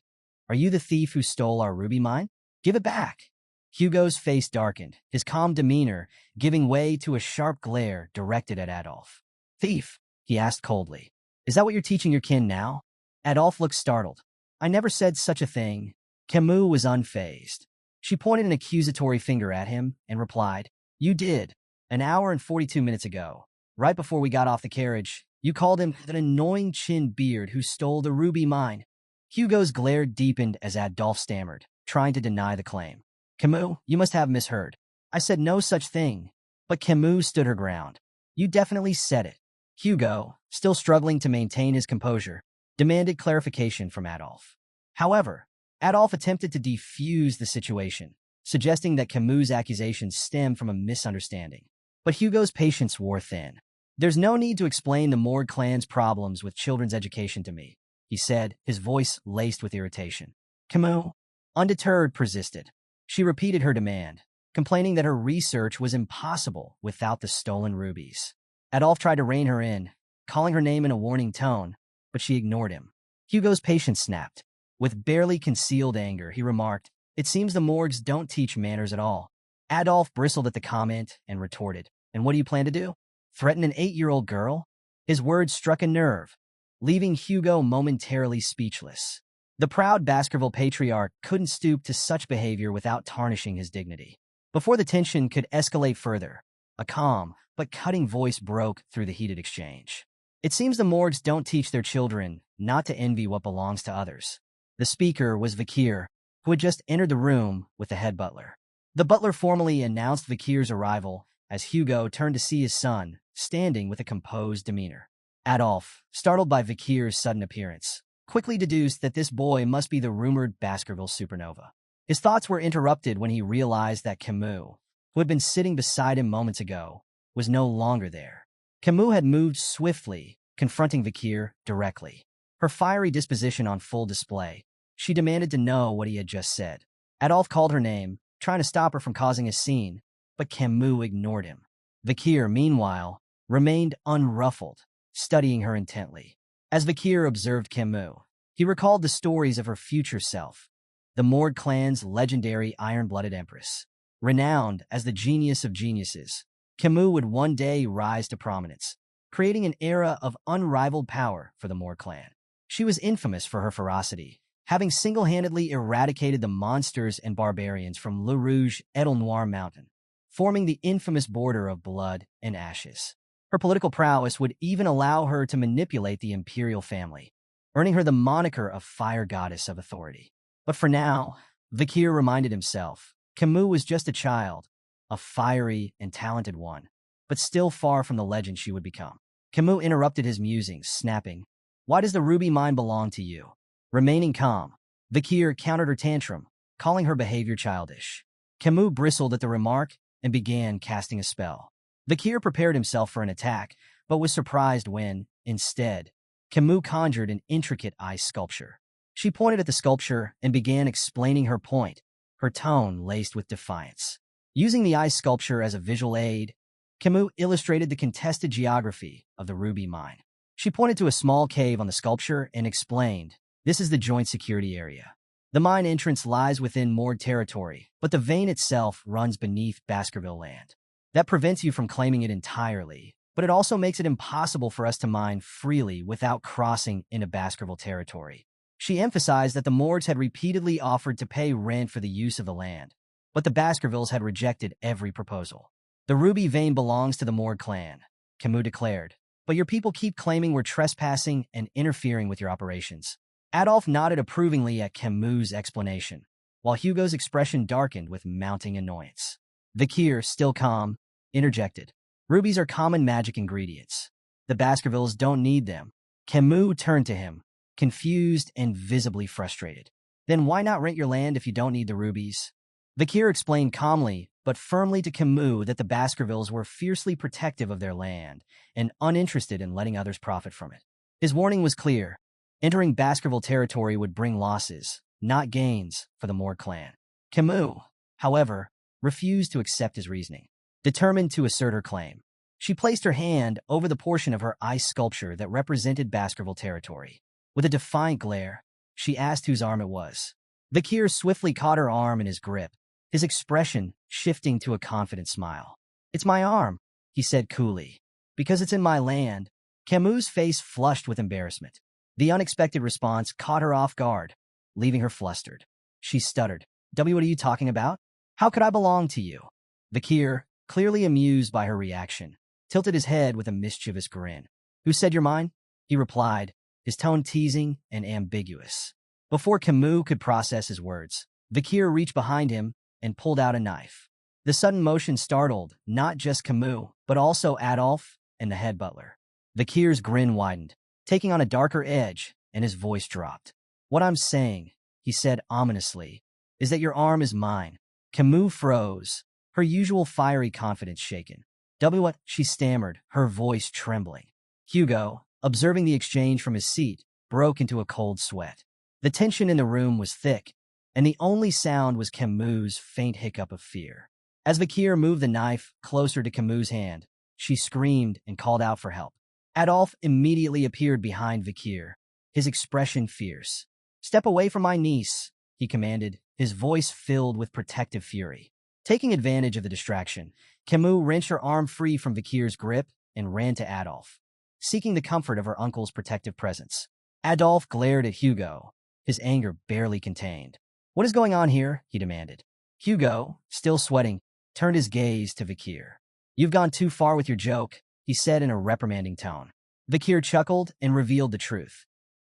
[SPEAKER 1] "Are you the thief who stole our ruby mine? Give it back." Hugo's face darkened, his calm demeanor giving way to a sharp glare directed at Adolphe. "Thief?" he asked coldly. "Is that what you're teaching your kin now?" Adolphe looked startled. "I never said such a thing." Kimu was unfazed. She pointed an accusatory finger at him and replied, "You did. An hour and 42 minutes ago, right before we got off the carriage, you called him an annoying chin beard who stole the ruby mine." Hugo's glare deepened as Adolphe stammered, trying to deny the claim. "Kimu, you must have misheard. I said no such thing." But Kimu stood her ground. "You definitely said it." Hugo, still struggling to maintain his composure, demanded clarification from Adolphe. However, Adolphe attempted to defuse the situation, suggesting that Kimu's accusations stemmed from a misunderstanding. But Hugo's patience wore thin. "There's no need to explain the Morg clan's problems with children's education to me," he said, his voice laced with irritation. Kimu, undeterred, persisted. She repeated her demand, complaining that her research was impossible without the stolen rubies. Adolphe tried to rein her in, calling her name in a warning tone, but she ignored him. Hugo's patience snapped. With barely concealed anger, he remarked, "It seems the Morgs don't teach manners at all." Adolphe bristled at the comment and retorted, "And what do you plan to do? Threaten an 8-year-old girl?" His words struck a nerve, leaving Hugo momentarily speechless. The proud Baskerville Patriarch couldn't stoop to such behavior without tarnishing his dignity. Before the tension could escalate further, a calm but cutting voice broke through the heated exchange. "It seems the Morgs don't teach their children not to envy what belongs to others." The speaker was Vakir, who had just entered the room with the head butler. The butler formally announced Vakir's arrival as Hugo turned to see his son, standing with a composed demeanor. Adolf, startled by Vakir's sudden appearance, quickly deduced that this boy must be the rumored Baskerville supernova. His thoughts were interrupted when he realized that Kimu, who had been sitting beside him moments ago, was no longer there. Kimu had moved swiftly, confronting Vakir directly. Her fiery disposition on full display, she demanded to know what he had just said. Adolf called her name, trying to stop her from causing a scene, but Kimu ignored him. Vakir, meanwhile, remained unruffled, studying her intently. As Vakir observed Kimu, he recalled the stories of her future self, the Morg clan's legendary iron-blooded empress. Renowned as the genius of geniuses, Kimu would one day rise to prominence, creating an era of unrivaled power for the Morg clan. She was infamous for her ferocity, having single-handedly eradicated the monsters and barbarians from Le Rouge Edel Noir Mountain, forming the infamous border of blood and ashes. Her political prowess would even allow her to manipulate the imperial family, earning her the moniker of Fire Goddess of Authority. But for now, Vakir reminded himself, Kimu was just a child, a fiery and talented one, but still far from the legend she would become. Kimu interrupted his musings, snapping, "Why does the ruby mine belong to you?" Remaining calm, Vakir countered her tantrum, calling her behavior childish. Kimu bristled at the remark and began casting a spell. Vakir prepared himself for an attack, but was surprised when, instead, Kimu conjured an intricate ice sculpture. She pointed at the sculpture and began explaining her point, her tone laced with defiance. Using the ice sculpture as a visual aid, Kimu illustrated the contested geography of the ruby mine. She pointed to a small cave on the sculpture and explained, "This is the joint security area. The mine entrance lies within Morg territory, but the vein itself runs beneath Baskerville land. That prevents you from claiming it entirely, but it also makes it impossible for us to mine freely without crossing into Baskerville territory." She emphasized that the Morgs had repeatedly offered to pay rent for the use of the land, but the Baskervilles had rejected every proposal. "The ruby vein belongs to the Morg clan," Kimu declared, "but your people keep claiming we're trespassing and interfering with your operations." Adolf nodded approvingly at Kimu's explanation, while Hugo's expression darkened with mounting annoyance. Vakir, still calm, interjected, "Rubies are common magic ingredients. The Baskervilles don't need them." Kimu turned to him, confused and visibly frustrated. "Then why not rent your land if you don't need the rubies?" Vakir explained calmly but firmly to Kimu that the Baskervilles were fiercely protective of their land and uninterested in letting others profit from it. His warning was clear. Entering Baskerville territory would bring losses, not gains, for the Morg clan. Kimu, however, refused to accept his reasoning. Determined to assert her claim, she placed her hand over the portion of her ice sculpture that represented Baskerville territory. With a defiant glare, she asked whose arm it was. Vakir swiftly caught her arm in his grip, his expression shifting to a confident smile. "It's my arm," he said coolly. "Because it's in my land." Kimu's face flushed with embarrassment. The unexpected response caught her off guard, leaving her flustered. She stuttered, "What are you talking about? How could I belong to you?" Vakir, clearly amused by her reaction, tilted his head with a mischievous grin. "Who said you're mine?" he replied, his tone teasing and ambiguous. Before Kimu could process his words, Vakir reached behind him and pulled out a knife. The sudden motion startled not just Kimu, but also Adolf and the head butler. Vakir's grin widened, taking on a darker edge, and his voice dropped. "What I'm saying," he said ominously, "is that your arm is mine." Kimu froze, her usual fiery confidence shaken. "What?" she stammered, her voice trembling. Hugo, observing the exchange from his seat, broke into a cold sweat. The tension in the room was thick, and the only sound was Kimu's faint hiccup of fear. As Vakir moved the knife closer to Kimu's hand, she screamed and called out for help. Adolf immediately appeared behind Vakir, his expression fierce. "Step away from my niece," he commanded, his voice filled with protective fury. Taking advantage of the distraction, Kimu wrenched her arm free from Vakir's grip and ran to Adolf, seeking the comfort of her uncle's protective presence. Adolf glared at Hugo, his anger barely contained. "What is going on here?" he demanded. Hugo, still sweating, turned his gaze to Vakir. "You've gone too far with your joke," he said in a reprimanding tone. Vakir chuckled and revealed the truth.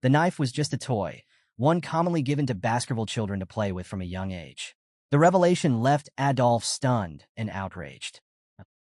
[SPEAKER 1] The knife was just a toy, one commonly given to Baskerville children to play with from a young age. The revelation left Adolf stunned and outraged.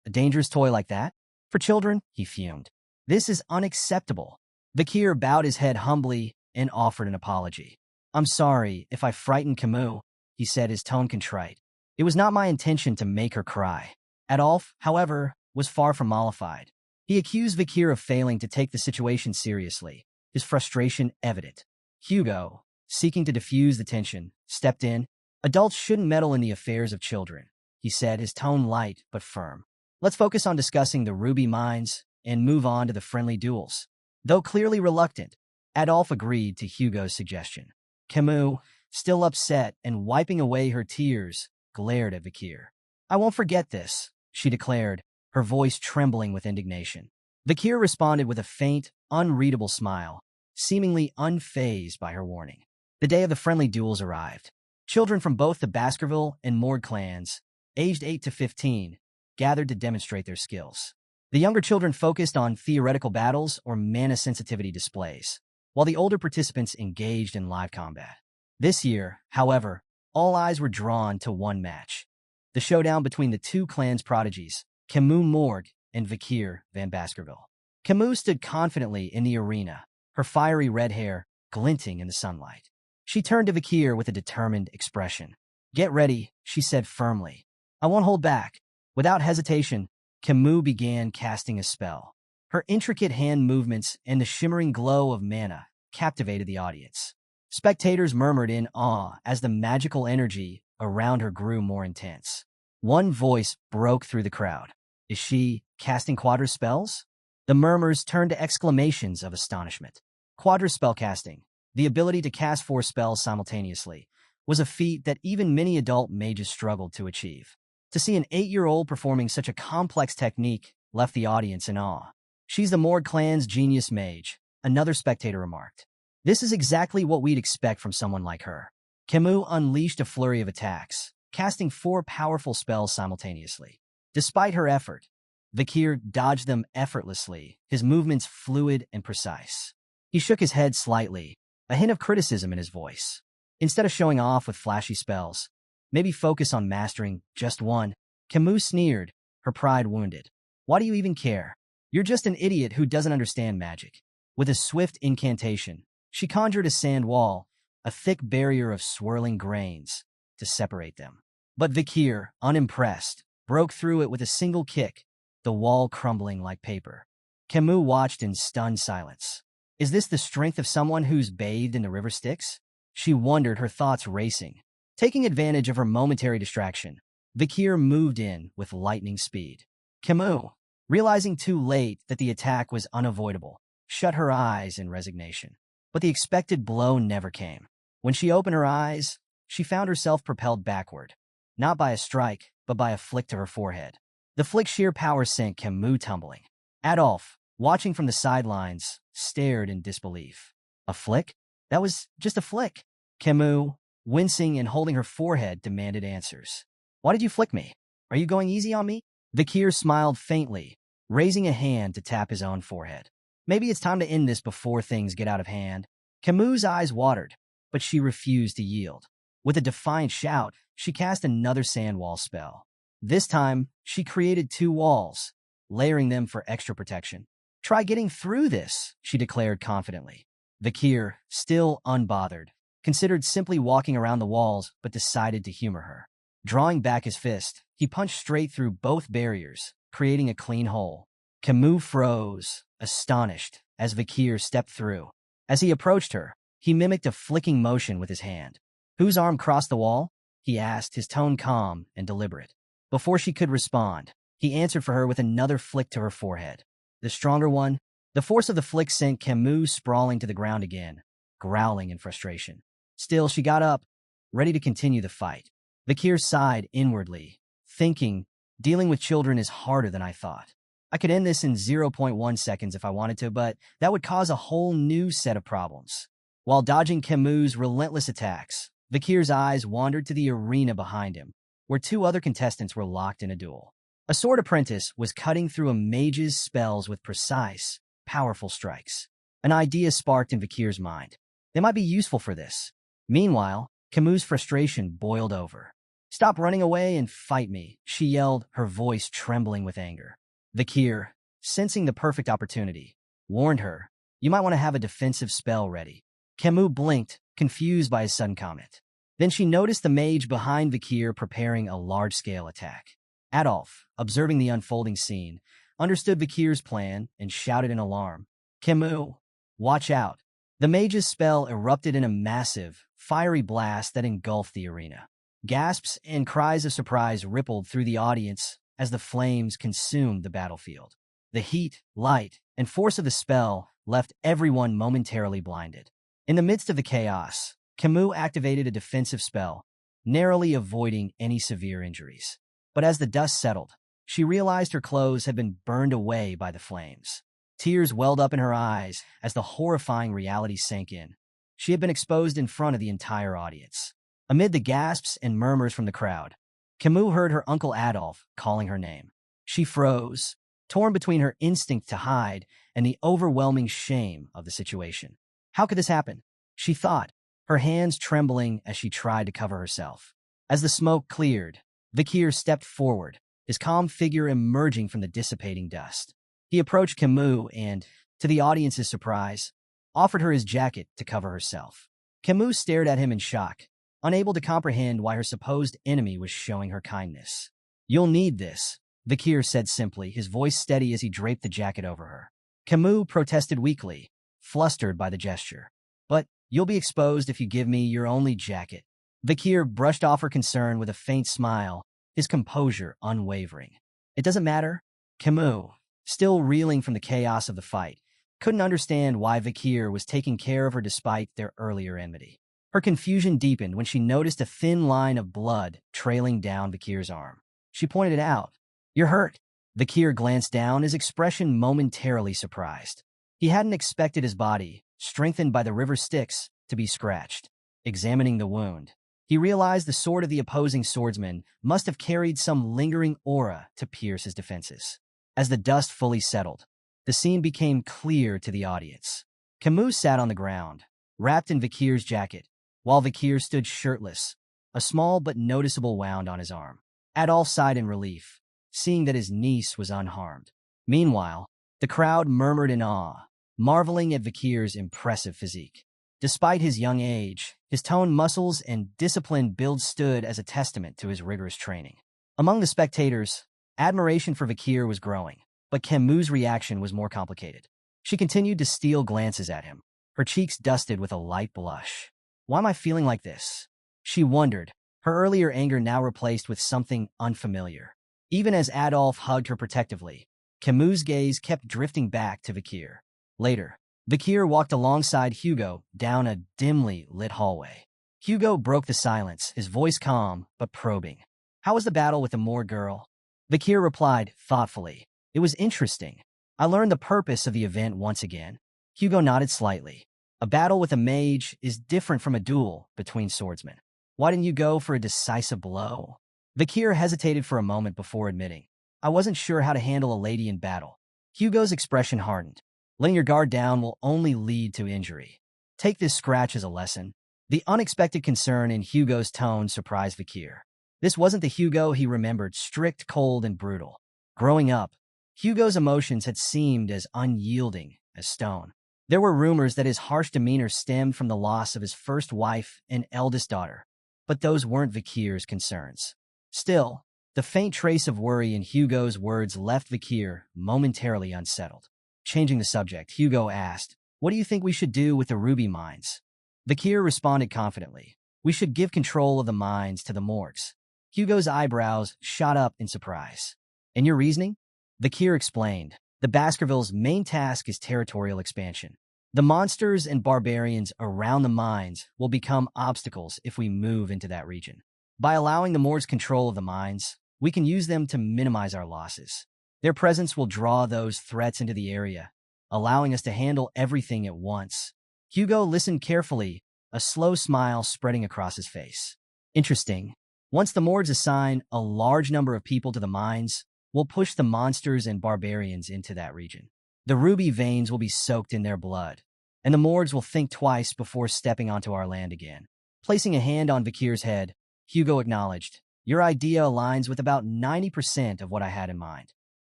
[SPEAKER 1] A dangerous toy like that? For children? He fumed. This is unacceptable. Vakir bowed his head humbly and offered an apology. I'm sorry if I frightened Kimu, he said, his tone contrite. It was not my intention to make her cry. Adolf, however, was far from mollified. He accused Vakir of failing to take the situation seriously, his frustration evident. Hugo, seeking to diffuse the tension, stepped in. Adults shouldn't meddle in the affairs of children, he said, his tone light but firm. Let's focus on discussing the ruby mines and move on to the friendly duels. Though clearly reluctant, Adolf agreed to Hugo's suggestion. Kimu, still upset and wiping away her tears, glared at Vakir. I won't forget this, she declared, her voice trembling with indignation. Vakir responded with a faint, unreadable smile, seemingly unfazed by her warning. The day of the friendly duels arrived. Children from both the Baskerville and Morg clans, aged 8 to 15, gathered to demonstrate their skills. The younger children focused on theoretical battles or mana sensitivity displays, while the older participants engaged in live combat. This year, however, all eyes were drawn to one match. The showdown between the two clans' prodigies, Kimu Morg and Vakir Van Baskerville. Kimu stood confidently in the arena, her fiery red hair glinting in the sunlight. She turned to Vakir with a determined expression. Get ready, she said firmly. I won't hold back. Without hesitation, Kimu began casting a spell. Her intricate hand movements and the shimmering glow of mana captivated the audience. Spectators murmured in awe as the magical energy around her grew more intense. One voice broke through the crowd. Is she casting quadra spells? The murmurs turned to exclamations of astonishment. Quadra spellcasting, the ability to cast 4 spells simultaneously, was a feat that even many adult mages struggled to achieve. To see an 8-year-old performing such a complex technique left the audience in awe. She's the Morg clan's genius mage, another spectator remarked. This is exactly what we'd expect from someone like her. Kimu unleashed a flurry of attacks, casting 4 powerful spells simultaneously. Despite her effort, Vakir dodged them effortlessly, his movements fluid and precise. He shook his head slightly, a hint of criticism in his voice. Instead of showing off with flashy spells, maybe focus on mastering just one. Kimu sneered, her pride wounded. Why do you even care? You're just an idiot who doesn't understand magic. With a swift incantation, she conjured a sand wall, a thick barrier of swirling grains, to separate them. But Vakir, unimpressed, broke through it with a single kick, the wall crumbling like paper. Kimu watched in stunned silence. Is this the strength of someone who's bathed in the river Styx? She wondered, her thoughts racing. Taking advantage of her momentary distraction, Vakir moved in with lightning speed. Kimu, realizing too late that the attack was unavoidable, shut her eyes in resignation. But the expected blow never came. When she opened her eyes, she found herself propelled backward, not by a strike, but by a flick to her forehead. The flick's sheer power sent Kimu tumbling. Adolf, watching from the sidelines, stared in disbelief. A flick? That was just a flick. Kimu, wincing and holding her forehead, demanded answers. Why did you flick me? Are you going easy on me? Vakir smiled faintly, raising a hand to tap his own forehead. Maybe it's time to end this before things get out of hand. Kimu's eyes watered, but she refused to yield. With a defiant shout, she cast another sand wall spell. This time, she created 2 walls, layering them for extra protection. Try getting through this, she declared confidently. Vakir, still unbothered, considered simply walking around the walls but decided to humor her. Drawing back his fist, he punched straight through both barriers, creating a clean hole. Kimu froze, astonished, as Vakir stepped through. As he approached her, he mimicked a flicking motion with his hand. Whose arm crossed the wall? He asked, his tone calm and deliberate. Before she could respond, he answered for her with another flick to her forehead. The stronger one. The force of the flick sent Kimu sprawling to the ground again, growling in frustration. Still, she got up, ready to continue the fight. Vakir sighed inwardly, thinking, dealing with children is harder than I thought. I could end this in 0.1 seconds if I wanted to, but that would cause a whole new set of problems. While dodging Kimu's relentless attacks, Vakir's eyes wandered to the arena behind him, where 2 other contestants were locked in a duel. A sword apprentice was cutting through a mage's spells with precise, powerful strikes. An idea sparked in Vakir's mind. They might be useful for this. Meanwhile, Kimu's frustration boiled over. "Stop running away and fight me," she yelled, her voice trembling with anger. Vakir, sensing the perfect opportunity, warned her, "You might want to have a defensive spell ready." Kimu blinked, confused by his sudden comment. Then she noticed the mage behind Vakir preparing a large-scale attack. Adolf, observing the unfolding scene, understood Vakir's plan and shouted in alarm, "Kimu, watch out." The mage's spell erupted in a massive, fiery blast that engulfed the arena. Gasps and cries of surprise rippled through the audience as the flames consumed the battlefield. The heat, light, and force of the spell left everyone momentarily blinded. In the midst of the chaos, Kimu activated a defensive spell, narrowly avoiding any severe injuries. But as the dust settled, she realized her clothes had been burned away by the flames. Tears welled up in her eyes as the horrifying reality sank in. She had been exposed in front of the entire audience. Amid the gasps and murmurs from the crowd, Kimu heard her uncle Adolf calling her name. She froze, torn between her instinct to hide and the overwhelming shame of the situation. How could this happen? She thought, her hands trembling as she tried to cover herself. As the smoke cleared, Vakir stepped forward, his calm figure emerging from the dissipating dust. He approached Kimu and, to the audience's surprise, offered her his jacket to cover herself. Kimu stared at him in shock, unable to comprehend why her supposed enemy was showing her kindness. "You'll need this," Vakir said simply, his voice steady as he draped the jacket over her. Kimu protested weakly, flustered by the gesture. "But you'll be exposed if you give me your only jacket." Vakir brushed off her concern with a faint smile, his composure unwavering. "It doesn't matter." Kimu, still reeling from the chaos of the fight, couldn't understand why Vakir was taking care of her despite their earlier enmity. Her confusion deepened when she noticed a thin line of blood trailing down Vakir's arm. She pointed it out. "You're hurt." Vakir glanced down, his expression momentarily surprised. He hadn't expected his body, strengthened by the river Styx, to be scratched. Examining the wound, he realized the sword of the opposing swordsman must have carried some lingering aura to pierce his defenses. As the dust fully settled, the scene became clear to the audience. Kimu sat on the ground, wrapped in Vakir's jacket, while Vakir stood shirtless, a small but noticeable wound on his arm. Adolf sighed in relief, seeing that his niece was unharmed. Meanwhile, the crowd murmured in awe, marveling at Vakir's impressive physique. Despite his young age, his toned muscles and disciplined build stood as a testament to his rigorous training. Among the spectators, admiration for Vakir was growing, but Kimu's reaction was more complicated. She continued to steal glances at him, her cheeks dusted with a light blush. "Why am I feeling like this?" she wondered, her earlier anger now replaced with something unfamiliar. Even as Adolf hugged her protectively, Kimu's gaze kept drifting back to Vakir. Later, Vakir walked alongside Hugo down a dimly lit hallway. Hugo broke the silence, his voice calm but probing. "How was the battle with the Morg girl?" Vakir replied thoughtfully. "It was interesting. I learned the purpose of the event once again." Hugo nodded slightly. "A battle with a mage is different from a duel between swordsmen. Why didn't you go for a decisive blow?" Vakir hesitated for a moment before admitting, "I wasn't sure how to handle a lady in battle." Hugo's expression hardened. "Letting your guard down will only lead to injury. Take this scratch as a lesson." The unexpected concern in Hugo's tone surprised Vakir. This wasn't the Hugo he remembered, strict, cold, and brutal. Growing up, Hugo's emotions had seemed as unyielding as stone. There were rumors that his harsh demeanor stemmed from the loss of his first wife and eldest daughter, but those weren't Vakir's concerns. Still, the faint trace of worry in Hugo's words left Vakir momentarily unsettled. Changing the subject, Hugo asked, "What do you think we should do with the ruby mines?" Vakir responded confidently, "We should give control of the mines to the Morgs." Hugo's eyebrows shot up in surprise. "And your reasoning?" Vakir explained, "The Baskerville's main task is territorial expansion. The monsters and barbarians around the mines will become obstacles if we move into that region. By allowing the Morgs control of the mines, we can use them to minimize our losses. Their presence will draw those threats into the area, allowing us to handle everything at once." Hugo listened carefully, a slow smile spreading across his face. "Interesting. Once the Morgs assign a large number of people to the mines, we'll push the monsters and barbarians into that region. The ruby veins will be soaked in their blood. and the Morgs will think twice before stepping onto our land again. Placing a hand on Vakir's head, Hugo acknowledged, "Your idea aligns with about 90% of what I had in mind."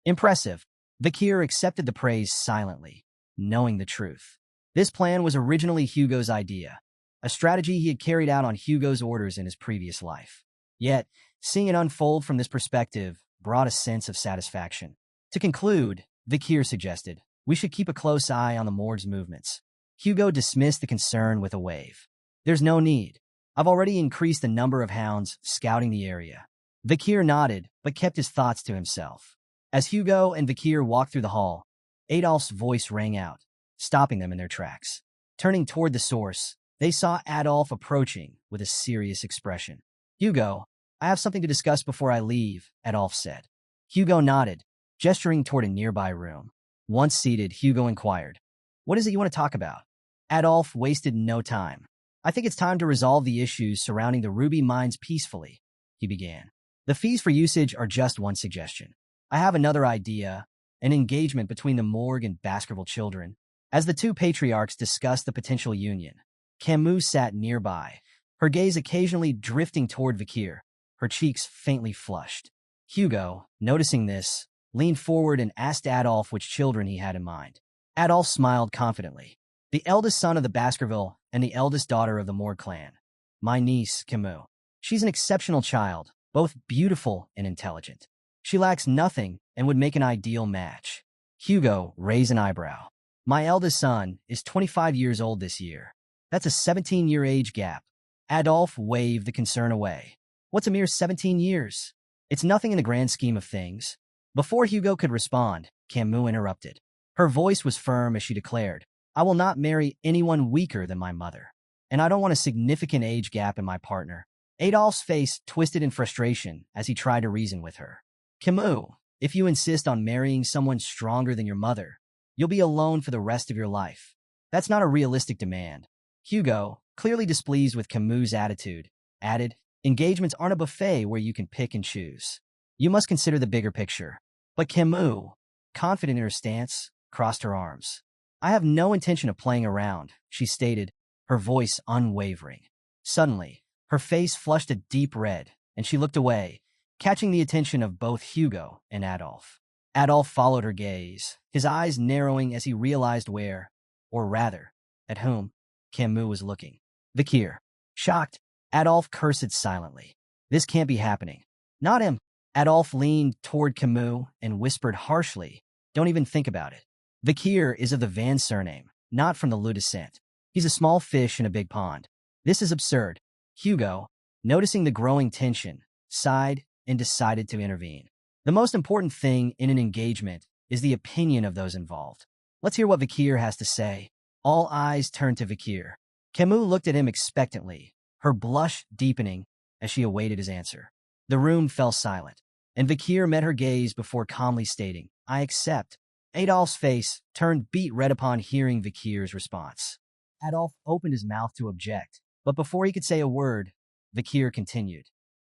[SPEAKER 1] Impressive. Vakir accepted the praise silently, knowing the truth. This plan was originally Hugo's idea, a strategy he had carried out on Hugo's orders in his previous life. Yet, seeing it unfold from this perspective brought a sense of satisfaction. To conclude, Vakir suggested, "We should keep a close eye on the Morg's movements." Hugo dismissed the concern with a wave. "There's no need. I've already increased the number of hounds scouting the area." Vakir nodded, but kept his thoughts to himself. As Hugo and Vakir walked through the hall, Adolf's voice rang out, stopping them in their tracks. Turning toward the source, they saw Adolf approaching with a serious expression. "Hugo, I have something to discuss before I leave," Adolf said. Hugo nodded, gesturing toward a nearby room. Once seated, Hugo inquired, "What is it you want to talk about?" Adolf wasted no time. "I think it's time to resolve the issues surrounding the ruby mines peacefully," he began. "The fees for usage are just one suggestion. I have another idea, an engagement between the Morg and Baskerville children." As the two patriarchs discussed the potential union, Kimu sat nearby, her gaze occasionally drifting toward Vakir, her cheeks faintly flushed. Hugo, noticing this, leaned forward and asked Adolf which children he had in mind. Adolf smiled confidently. "The eldest son of the Baskerville and the eldest daughter of the Morg clan. My niece, Kimu. She's an exceptional child, both beautiful and intelligent. She lacks nothing and would make an ideal match." Hugo raised an eyebrow. "My eldest son is 25 years old this year. That's a 17-year age gap." Adolf waved the concern away. "What's a mere 17 years? It's nothing in the grand scheme of things." Before Hugo could respond, Kimu interrupted. Her voice was firm as she declared, "I will not marry anyone weaker than my mother. And I don't want a significant age gap in my partner." Adolf's face twisted in frustration as he tried to reason with her. "Kimu, if you insist on marrying someone stronger than your mother, you'll be alone for the rest of your life. That's not a realistic demand." Hugo, clearly displeased with Kimu's attitude, added, "Engagements aren't a buffet where you can pick and choose. You must consider the bigger picture." But Kimu, confident in her stance, crossed her arms. "I have no intention of playing around," she stated, her voice unwavering. Suddenly, her face flushed a deep red, and she looked away, catching the attention of both Hugo and Adolf. Adolf followed her gaze, his eyes narrowing as he realized where, or rather, at whom, Kimu was looking. Vakir. Shocked, Adolf cursed silently. "This can't be happening." "Not him." Adolf leaned toward Kimu and whispered harshly, "Don't even think about it. Vakir is of the Van surname, not from the Lu descent. He's a small fish in a big pond. This is absurd." Hugo, noticing the growing tension, sighed and decided to intervene. "The most important thing in an engagement is the opinion of those involved. Let's hear what Vakir has to say." All eyes turned to Vakir. Kimu looked at him expectantly, her blush deepening as she awaited his answer. The room fell silent, and Vakir met her gaze before calmly stating, "I accept." Adolf's face turned beet red upon hearing Vakir's response. Adolf opened his mouth to object, but before he could say a word, Vakir continued,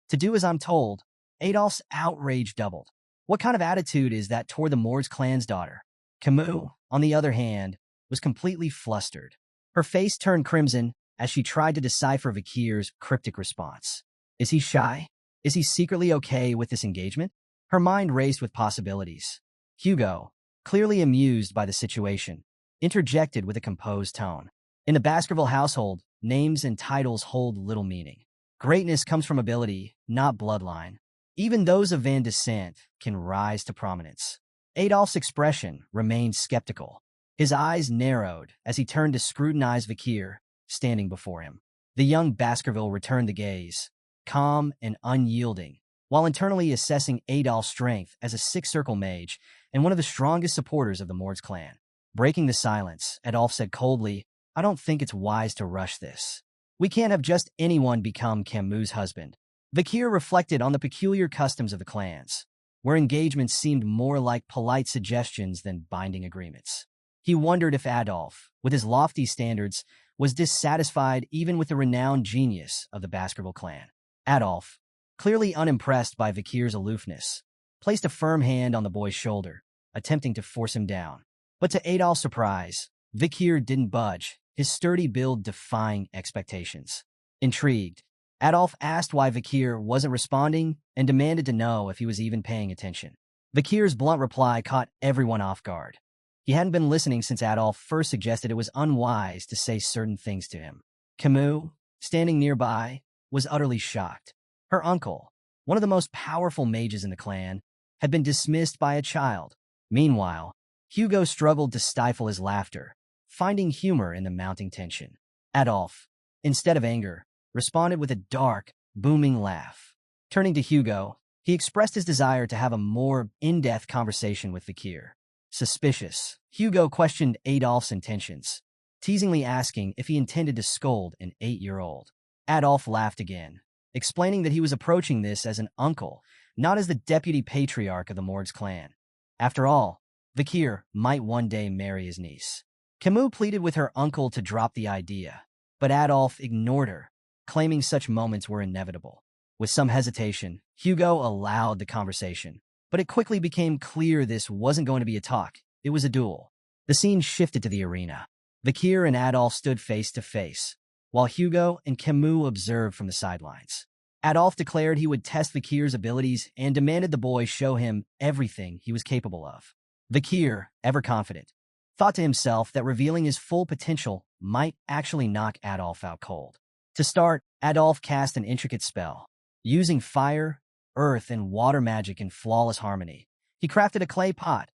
[SPEAKER 1] "To do as I'm told." Adolf's outrage doubled. What kind of attitude is that toward the Morg's clan's daughter? Kimu, on the other hand, was completely flustered. Her face turned crimson as she tried to decipher Vakir's cryptic response. Is he shy? Is he secretly okay with this engagement? Her mind raced with possibilities. Hugo, clearly amused by the situation, interjected with a composed tone. "In the Baskerville household, names and titles hold little meaning. Greatness comes from ability, not bloodline. Even those of Van descent can rise to prominence." Adolf's expression remained skeptical. His eyes narrowed as he turned to scrutinize Vakir, standing before him. The young Baskerville returned the gaze, calm and unyielding, while internally assessing Adolf's strength as a six-circle mage and one of the strongest supporters of the Morg's clan. Breaking the silence, Adolf said coldly, "I don't think it's wise to rush this. We can't have just anyone become Kimu's husband." Vakir reflected on the peculiar customs of the clans, where engagements seemed more like polite suggestions than binding agreements. He wondered if Adolf, with his lofty standards, was dissatisfied even with the renowned genius of the Baskerville clan. Adolf, clearly unimpressed by Vakir's aloofness, placed a firm hand on the boy's shoulder, attempting to force him down. But to Adolf's surprise, Vakir didn't budge, his sturdy build defying expectations. Intrigued, Adolf asked why Vakir wasn't responding and demanded to know if he was even paying attention. Vakir's blunt reply caught everyone off guard. He hadn't been listening since Adolf first suggested it was unwise to say certain things to him. Kimu, standing nearby, was utterly shocked. Her uncle, one of the most powerful mages in the clan, had been dismissed by a child. Meanwhile, Hugo struggled to stifle his laughter, finding humor in the mounting tension. Adolf, instead of anger, responded with a dark, booming laugh. Turning to Hugo, he expressed his desire to have a more in-depth conversation with Vakir. Suspicious, Hugo questioned Adolf's intentions, teasingly asking if he intended to scold an 8-year-old. Adolf laughed again, explaining that he was approaching this as an uncle, not as the deputy patriarch of the Morg's clan. After all, Vakir might one day marry his niece. Kimu pleaded with her uncle to drop the idea, but Adolf ignored her, claiming such moments were inevitable. With some hesitation, Hugo allowed the conversation, but it quickly became clear this wasn't going to be a talk, it was a duel. The scene shifted to the arena. Vakir and Adolf stood face to face, while Hugo and Kimu observed from the sidelines. Adolf declared he would test Vakir's abilities and demanded the boy show him everything he was capable of. Vakir, ever confident, thought to himself that revealing his full potential might actually knock Adolf out cold. To start, Adolf cast an intricate spell. Using fire, earth, and water magic in flawless harmony, he crafted a clay pot,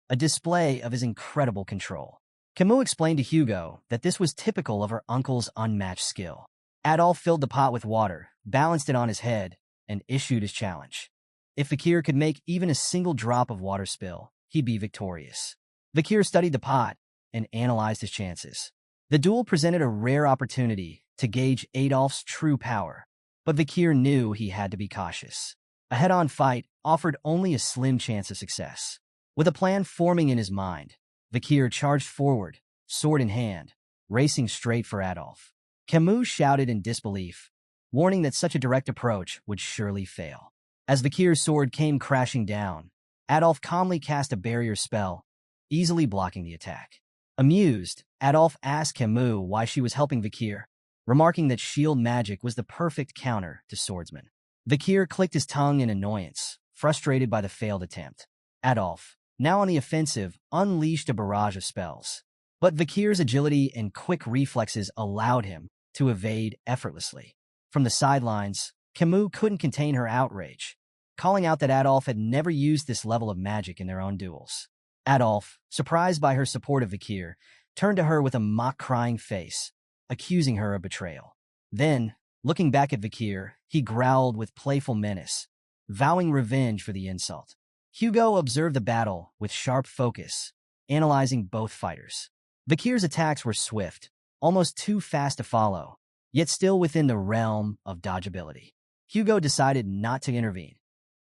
[SPEAKER 1] a display of his incredible control. Kimu explained to Hugo that this was typical of her uncle's unmatched skill. Adolf filled the pot with water, balanced it on his head, and issued his challenge. If Vakir could make even a single drop of water spill, he'd be victorious. Vakir studied the pot and analyzed his chances. The duel presented a rare opportunity to gauge Adolf's true power, but Vakir knew he had to be cautious. A head-on fight offered only a slim chance of success. With a plan forming in his mind, Vakir charged forward, sword in hand, racing straight for Adolf. Kimu shouted in disbelief, warning that such a direct approach would surely fail. As Vakir's sword came crashing down, Adolf calmly cast a barrier spell, easily blocking the attack. Amused, Adolf asked Kimu why she was helping Vakir, remarking that shield magic was the perfect counter to swordsmen. Vakir clicked his tongue in annoyance, frustrated by the failed attempt. Adolf, now on the offensive, unleashed a barrage of spells. But Vakir's agility and quick reflexes allowed him to evade effortlessly. From the sidelines, Kimu couldn't contain her outrage, calling out that Adolf had never used this level of magic in their own duels. Adolf, surprised by her support of Vakir, turned to her with a mock-crying face, accusing her of betrayal. Then, looking back at Vakir, he growled with playful menace, vowing revenge for the insult. Hugo observed the battle with sharp focus, analyzing both fighters. Vakir's attacks were swift, almost too fast to follow, yet still within the realm of dodgeability. Hugo decided not to intervene.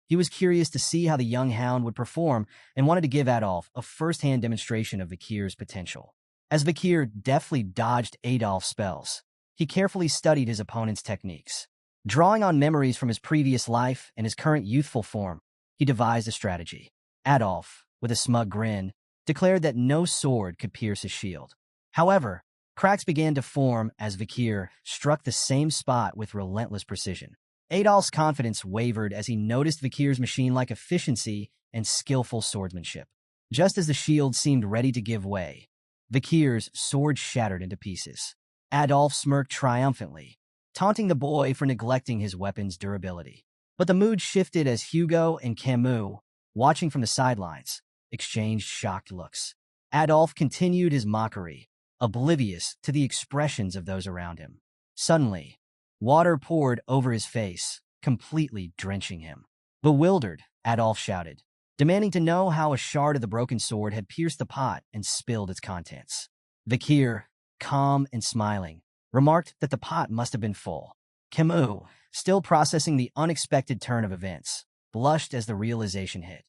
[SPEAKER 1] He was curious to see how the young Hound would perform and wanted to give Adolf a first-hand demonstration of Vakir's potential. As Vakir deftly dodged Adolf's spells, he carefully studied his opponent's techniques. Drawing on memories from his previous life and his current youthful form, he devised a strategy. Adolf, with a smug grin, declared that no sword could pierce his shield. However, cracks began to form as Vakir struck the same spot with relentless precision. Adolf's confidence wavered as he noticed Vakir's machine-like efficiency and skillful swordsmanship. Just as the shield seemed ready to give way, Vakir's sword shattered into pieces. Adolf smirked triumphantly, taunting the boy for neglecting his weapon's durability. But the mood shifted as Hugo and Kimu, watching from the sidelines, exchanged shocked looks. Adolf continued his mockery, oblivious to the expressions of those around him. Suddenly, water poured over his face, completely drenching him. Bewildered, Adolf shouted, demanding to know how a shard of the broken sword had pierced the pot and spilled its contents. Vakir, calm and smiling, remarked that the pot must have been full. Kimu, still processing the unexpected turn of events, blushed as the realization hit.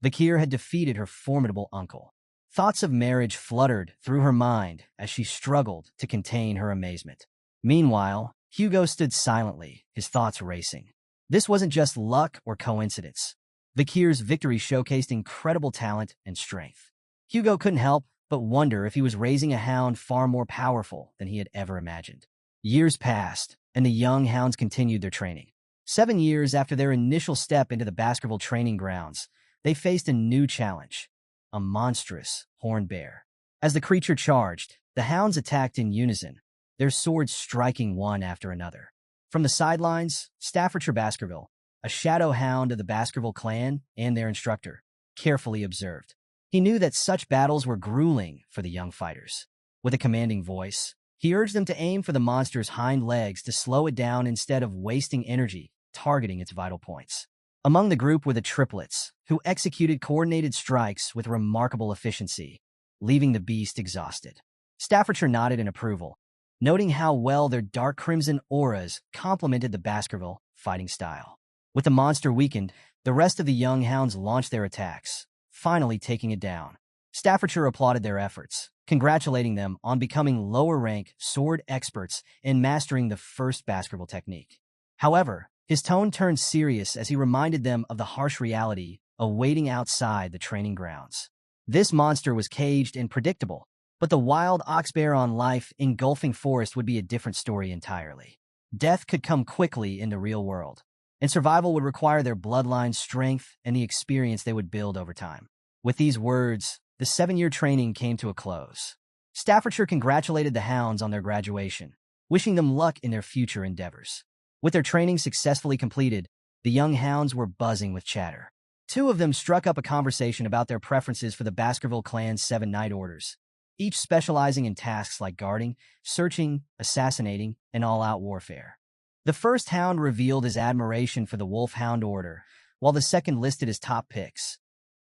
[SPEAKER 1] Vakir had defeated her formidable uncle. Thoughts of marriage fluttered through her mind as she struggled to contain her amazement. Meanwhile, Hugo stood silently, his thoughts racing. This wasn't just luck or coincidence. Vakir's victory showcased incredible talent and strength. Hugo couldn't help but wonder if he was raising a hound far more powerful than he had ever imagined. Years passed, and the young hounds continued their training. 7 years after their initial step into the Baskerville training grounds, they faced a new challenge, a monstrous horned bear. As the creature charged, the hounds attacked in unison, their swords striking one after another. From the sidelines, Staffordshire Baskerville, a shadow hound of the Baskerville clan and their instructor, carefully observed. He knew that such battles were grueling for the young fighters. With a commanding voice, he urged them to aim for the monster's hind legs to slow it down instead of wasting energy targeting its vital points. Among the group were the triplets, who executed coordinated strikes with remarkable efficiency, leaving the beast exhausted. Staffordshire nodded in approval, noting how well their dark crimson auras complemented the Baskerville fighting style. With the monster weakened, the rest of the young hounds launched their attacks, finally taking it down. Staffordshire applauded their efforts, congratulating them on becoming lower-rank sword experts and mastering the first Baskerville technique. However, his tone turned serious as he reminded them of the harsh reality awaiting outside the training grounds. This monster was caged and predictable, but the wild oxbear on life engulfing forest would be a different story entirely. Death could come quickly in the real world, and survival would require their bloodline strength and the experience they would build over time. With these words, the 7-year training came to a close. Staffordshire congratulated the hounds on their graduation, wishing them luck in their future endeavors. With their training successfully completed, the young hounds were buzzing with chatter. 2 of them struck up a conversation about their preferences for the Baskerville clan's 7 night orders, each specializing in tasks like guarding, searching, assassinating, and all-out warfare. The first hound revealed his admiration for the Wolfhound Order, while the second listed his top picks,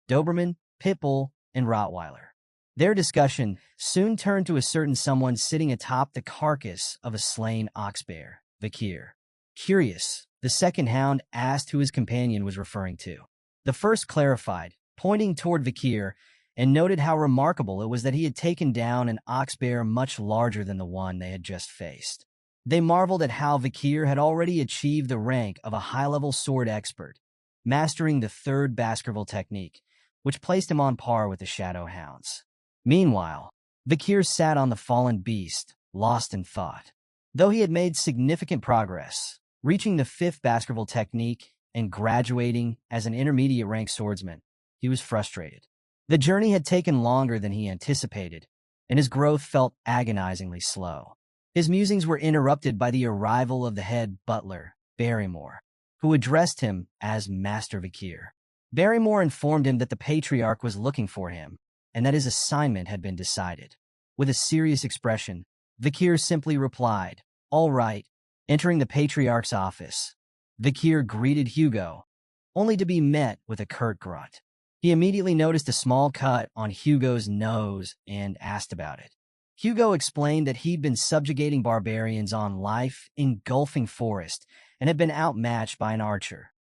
[SPEAKER 1] Doberman, Pitbull, and Rottweiler. Their discussion soon turned to a certain someone sitting atop the carcass of a slain oxbear, Vakir. Curious, the second hound asked who his companion was referring to. The first clarified, pointing toward Vakir, and noted how remarkable it was that he had taken down an oxbear much larger than the one they had just faced. They marveled at how Vakir had already achieved the rank of a high-level sword expert, mastering the 3rd Baskerville technique, which placed him on par with the Shadow Hounds. Meanwhile, Vakir sat on the fallen beast, lost in thought. Though he had made significant progress, reaching the 5th Baskerville technique and graduating as an intermediate-rank swordsman, he was frustrated. The journey had taken longer than he anticipated, and his growth felt agonizingly slow. His musings were interrupted by the arrival of the head butler, Barrymore, who addressed him as Master Vakir. Barrymore informed him that the Patriarch was looking for him, and that his assignment had been decided. With a serious expression, Vakir simply replied, "All right," entering the Patriarch's office. Vakir greeted Hugo, only to be met with a curt grunt. He immediately noticed a small cut on Hugo's nose and asked about it. Hugo explained that he'd been subjugating barbarians on life engulfing forest and had been outmatched by an archer,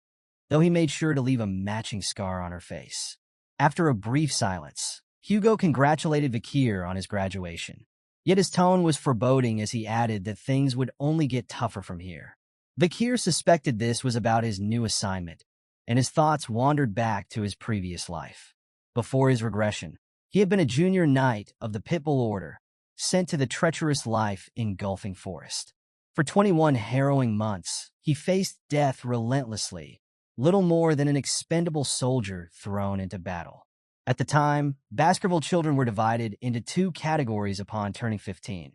[SPEAKER 1] though he made sure to leave a matching scar on her face. After a brief silence, Hugo congratulated Vakir on his graduation. Yet his tone was foreboding as he added that things would only get tougher from here. Vakir suspected this was about his new assignment, and his thoughts wandered back to his previous life. Before his regression, he had been a junior knight of the Pitbull Order, sent to the treacherous life engulfing forest. For 21 harrowing months, he faced death relentlessly, little more than an expendable soldier thrown into battle. At the time, Baskerville children were divided into 2 categories upon turning 15,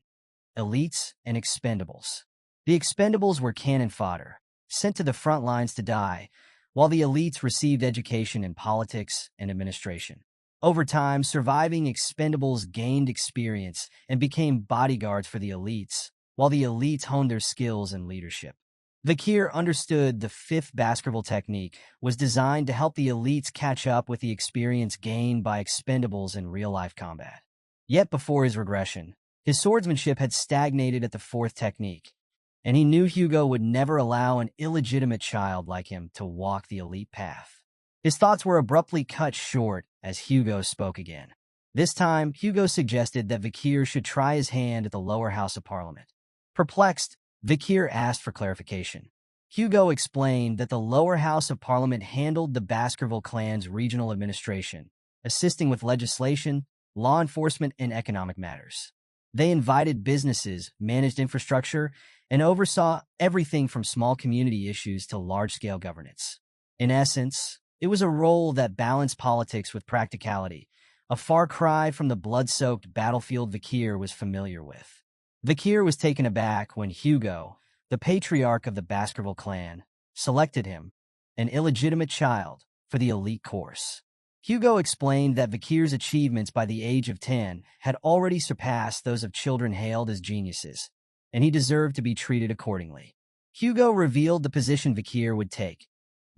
[SPEAKER 1] elites and expendables. The expendables were cannon fodder, sent to the front lines to die, while the elites received education in politics and administration. Over time, surviving expendables gained experience and became bodyguards for the elites, while the elites honed their skills in leadership. Vakir understood the 5th Baskerville technique was designed to help the elites catch up with the experience gained by expendables in real-life combat. Yet before his regression, his swordsmanship had stagnated at the 4th technique, and he knew Hugo would never allow an illegitimate child like him to walk the elite path. His thoughts were abruptly cut short as Hugo spoke again. This time, Hugo suggested that Vakir should try his hand at the lower house of Parliament. Perplexed, Vakir asked for clarification. Hugo explained that the lower house of Parliament handled the Baskerville clan's regional administration, assisting with legislation, law enforcement, and economic matters. They invited businesses, managed infrastructure, and oversaw everything from small community issues to large-scale governance. In essence, it was a role that balanced politics with practicality, a far cry from the blood-soaked battlefield Vakir was familiar with. Vakir was taken aback when Hugo, the patriarch of the Baskerville clan, selected him, an illegitimate child, for the elite course. Hugo explained that Vakir's achievements by the age of 10 had already surpassed those of children hailed as geniuses, and he deserved to be treated accordingly. Hugo revealed the position Vakir would take,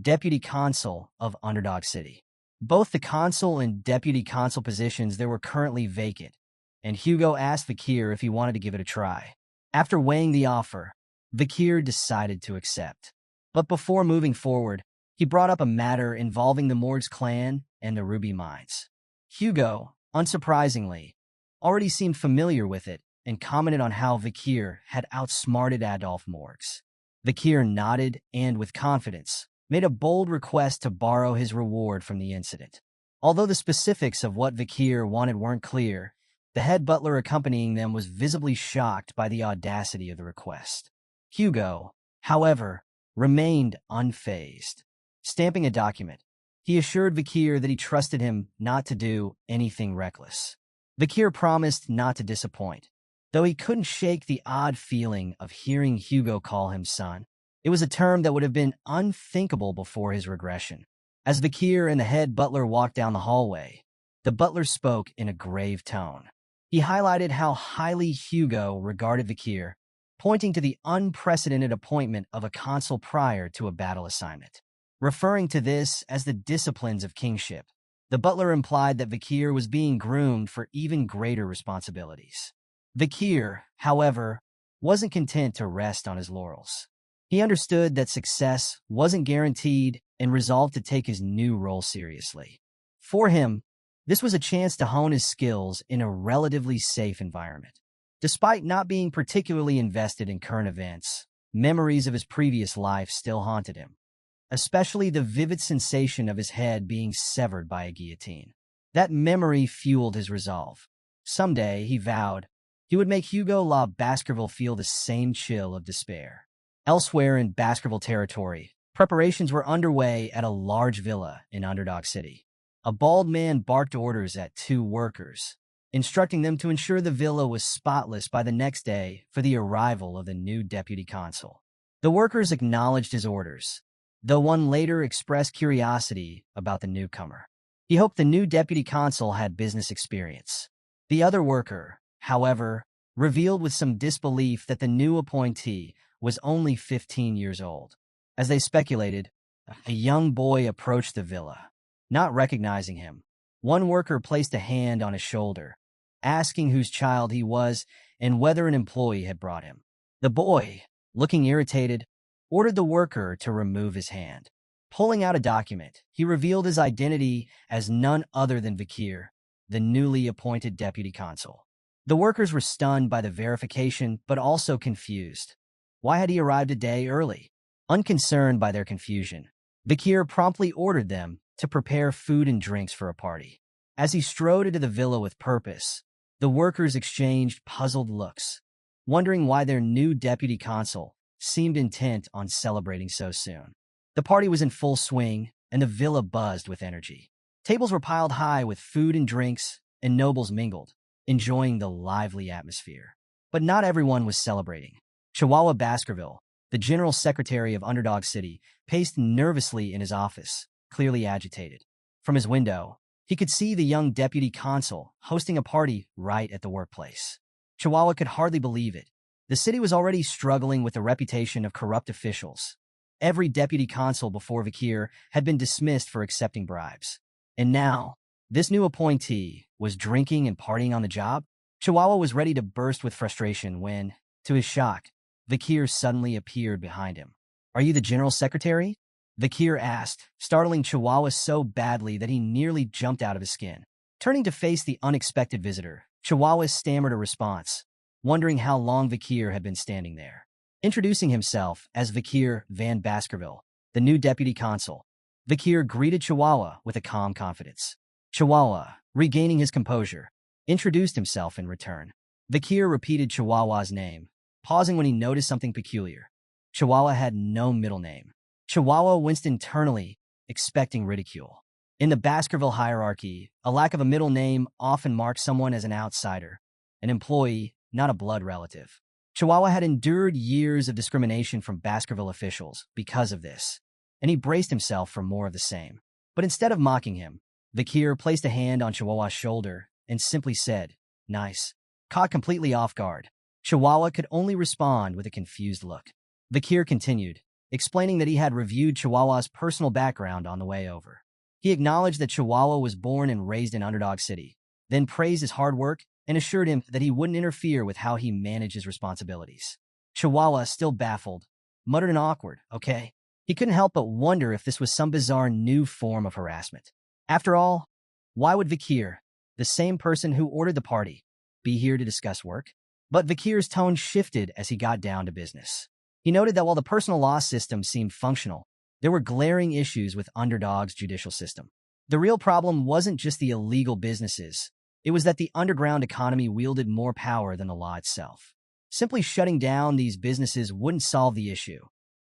[SPEAKER 1] Deputy Consul of Underdog City. Both the Consul and Deputy Consul positions there were currently vacant, and Hugo asked Vakir if he wanted to give it a try. After weighing the offer, Vakir decided to accept. But before moving forward, he brought up a matter involving the Morg's clan and the ruby mines. Hugo, unsurprisingly, already seemed familiar with it and commented on how Vakir had outsmarted Adolf Morgs. Vakir nodded and, with confidence, made a bold request to borrow his reward from the incident. Although the specifics of what Vakir wanted weren't clear, the head butler accompanying them was visibly shocked by the audacity of the request. Hugo, however, remained unfazed. Stamping a document, he assured Vakir that he trusted him not to do anything reckless. Vakir promised not to disappoint, though he couldn't shake the odd feeling of hearing Hugo call him son. It was a term that would have been unthinkable before his regression. As Vakir and the head butler walked down the hallway, the butler spoke in a grave tone. He highlighted how highly Hugo regarded Vakir, pointing to the unprecedented appointment of a consul prior to a battle assignment. Referring to this as the disciplines of kingship, the butler implied that Vakir was being groomed for even greater responsibilities. Vakir, however, wasn't content to rest on his laurels. He understood that success wasn't guaranteed and resolved to take his new role seriously. For him, this was a chance to hone his skills in a relatively safe environment. Despite not being particularly invested in current events, memories of his previous life still haunted him, especially the vivid sensation of his head being severed by a guillotine. That memory fueled his resolve. Someday, he vowed, he would make Hugo La Baskerville feel the same chill of despair. Elsewhere in Baskerville territory, preparations were underway at a large villa in Underdog City. A bald man barked orders at two workers, instructing them to ensure the villa was spotless by the next day for the arrival of the new deputy consul. The workers acknowledged his orders, though one later expressed curiosity about the newcomer. He hoped the new deputy consul had business experience. The other worker, however, revealed with some disbelief that the new appointee was only 15 years old. As they speculated, a young boy approached the villa. Not recognizing him, one worker placed a hand on his shoulder, asking whose child he was and whether an employee had brought him. The boy, looking irritated, ordered the worker to remove his hand. Pulling out a document, he revealed his identity as none other than Vakir, the newly appointed deputy consul. The workers were stunned by the verification, but also confused. Why had he arrived a day early? Unconcerned by their confusion, Vakir promptly ordered them to prepare food and drinks for a party. As he strode into the villa with purpose, the workers exchanged puzzled looks, wondering why their new deputy consul seemed intent on celebrating so soon. The party was in full swing, and the villa buzzed with energy. Tables were piled high with food and drinks, and nobles mingled, enjoying the lively atmosphere. But not everyone was celebrating. Chihuahua Baskerville, the general secretary of Underdog City, paced nervously in his office, clearly agitated. From his window, he could see the young deputy consul hosting a party right at the workplace. Chihuahua could hardly believe it. The city was already struggling with the reputation of corrupt officials. Every deputy consul before Vakir had been dismissed for accepting bribes. And now, this new appointee was drinking and partying on the job? Chihuahua was ready to burst with frustration when, to his shock, Vakir suddenly appeared behind him. "Are you the general secretary?" Vakir asked, startling Chihuahua so badly that he nearly jumped out of his skin. Turning to face the unexpected visitor, Chihuahua stammered a response, wondering how long Vakir had been standing there. Introducing himself as Vakir Van Baskerville, the new deputy consul, Vakir greeted Chihuahua with a calm confidence. Chihuahua, regaining his composure, introduced himself in return. Vakir repeated Chihuahua's name, pausing when he noticed something peculiar. Chihuahua had no middle name. Chihuahua winced internally, expecting ridicule. In the Baskerville hierarchy, a lack of a middle name often marks someone as an outsider, an employee, not a blood relative. Chihuahua had endured years of discrimination from Baskerville officials because of this, and he braced himself for more of the same. But instead of mocking him, Vakir placed a hand on Chihuahua's shoulder and simply said, "Nice." Caught completely off guard, Chihuahua could only respond with a confused look. Vakir continued, explaining that he had reviewed Chihuahua's personal background on the way over. He acknowledged that Chihuahua was born and raised in Underdog City, then praised his hard work and assured him that he wouldn't interfere with how he managed his responsibilities. Chihuahua, still baffled, muttered an awkward, "Okay." He couldn't help but wonder if this was some bizarre new form of harassment. After all, why would Vakir, the same person who ordered the party, be here to discuss work? But Vakir's tone shifted as he got down to business. He noted that while the personal law system seemed functional, there were glaring issues with Underdog's judicial system. The real problem wasn't just the illegal businesses. It was that the underground economy wielded more power than the law itself. Simply shutting down these businesses wouldn't solve the issue.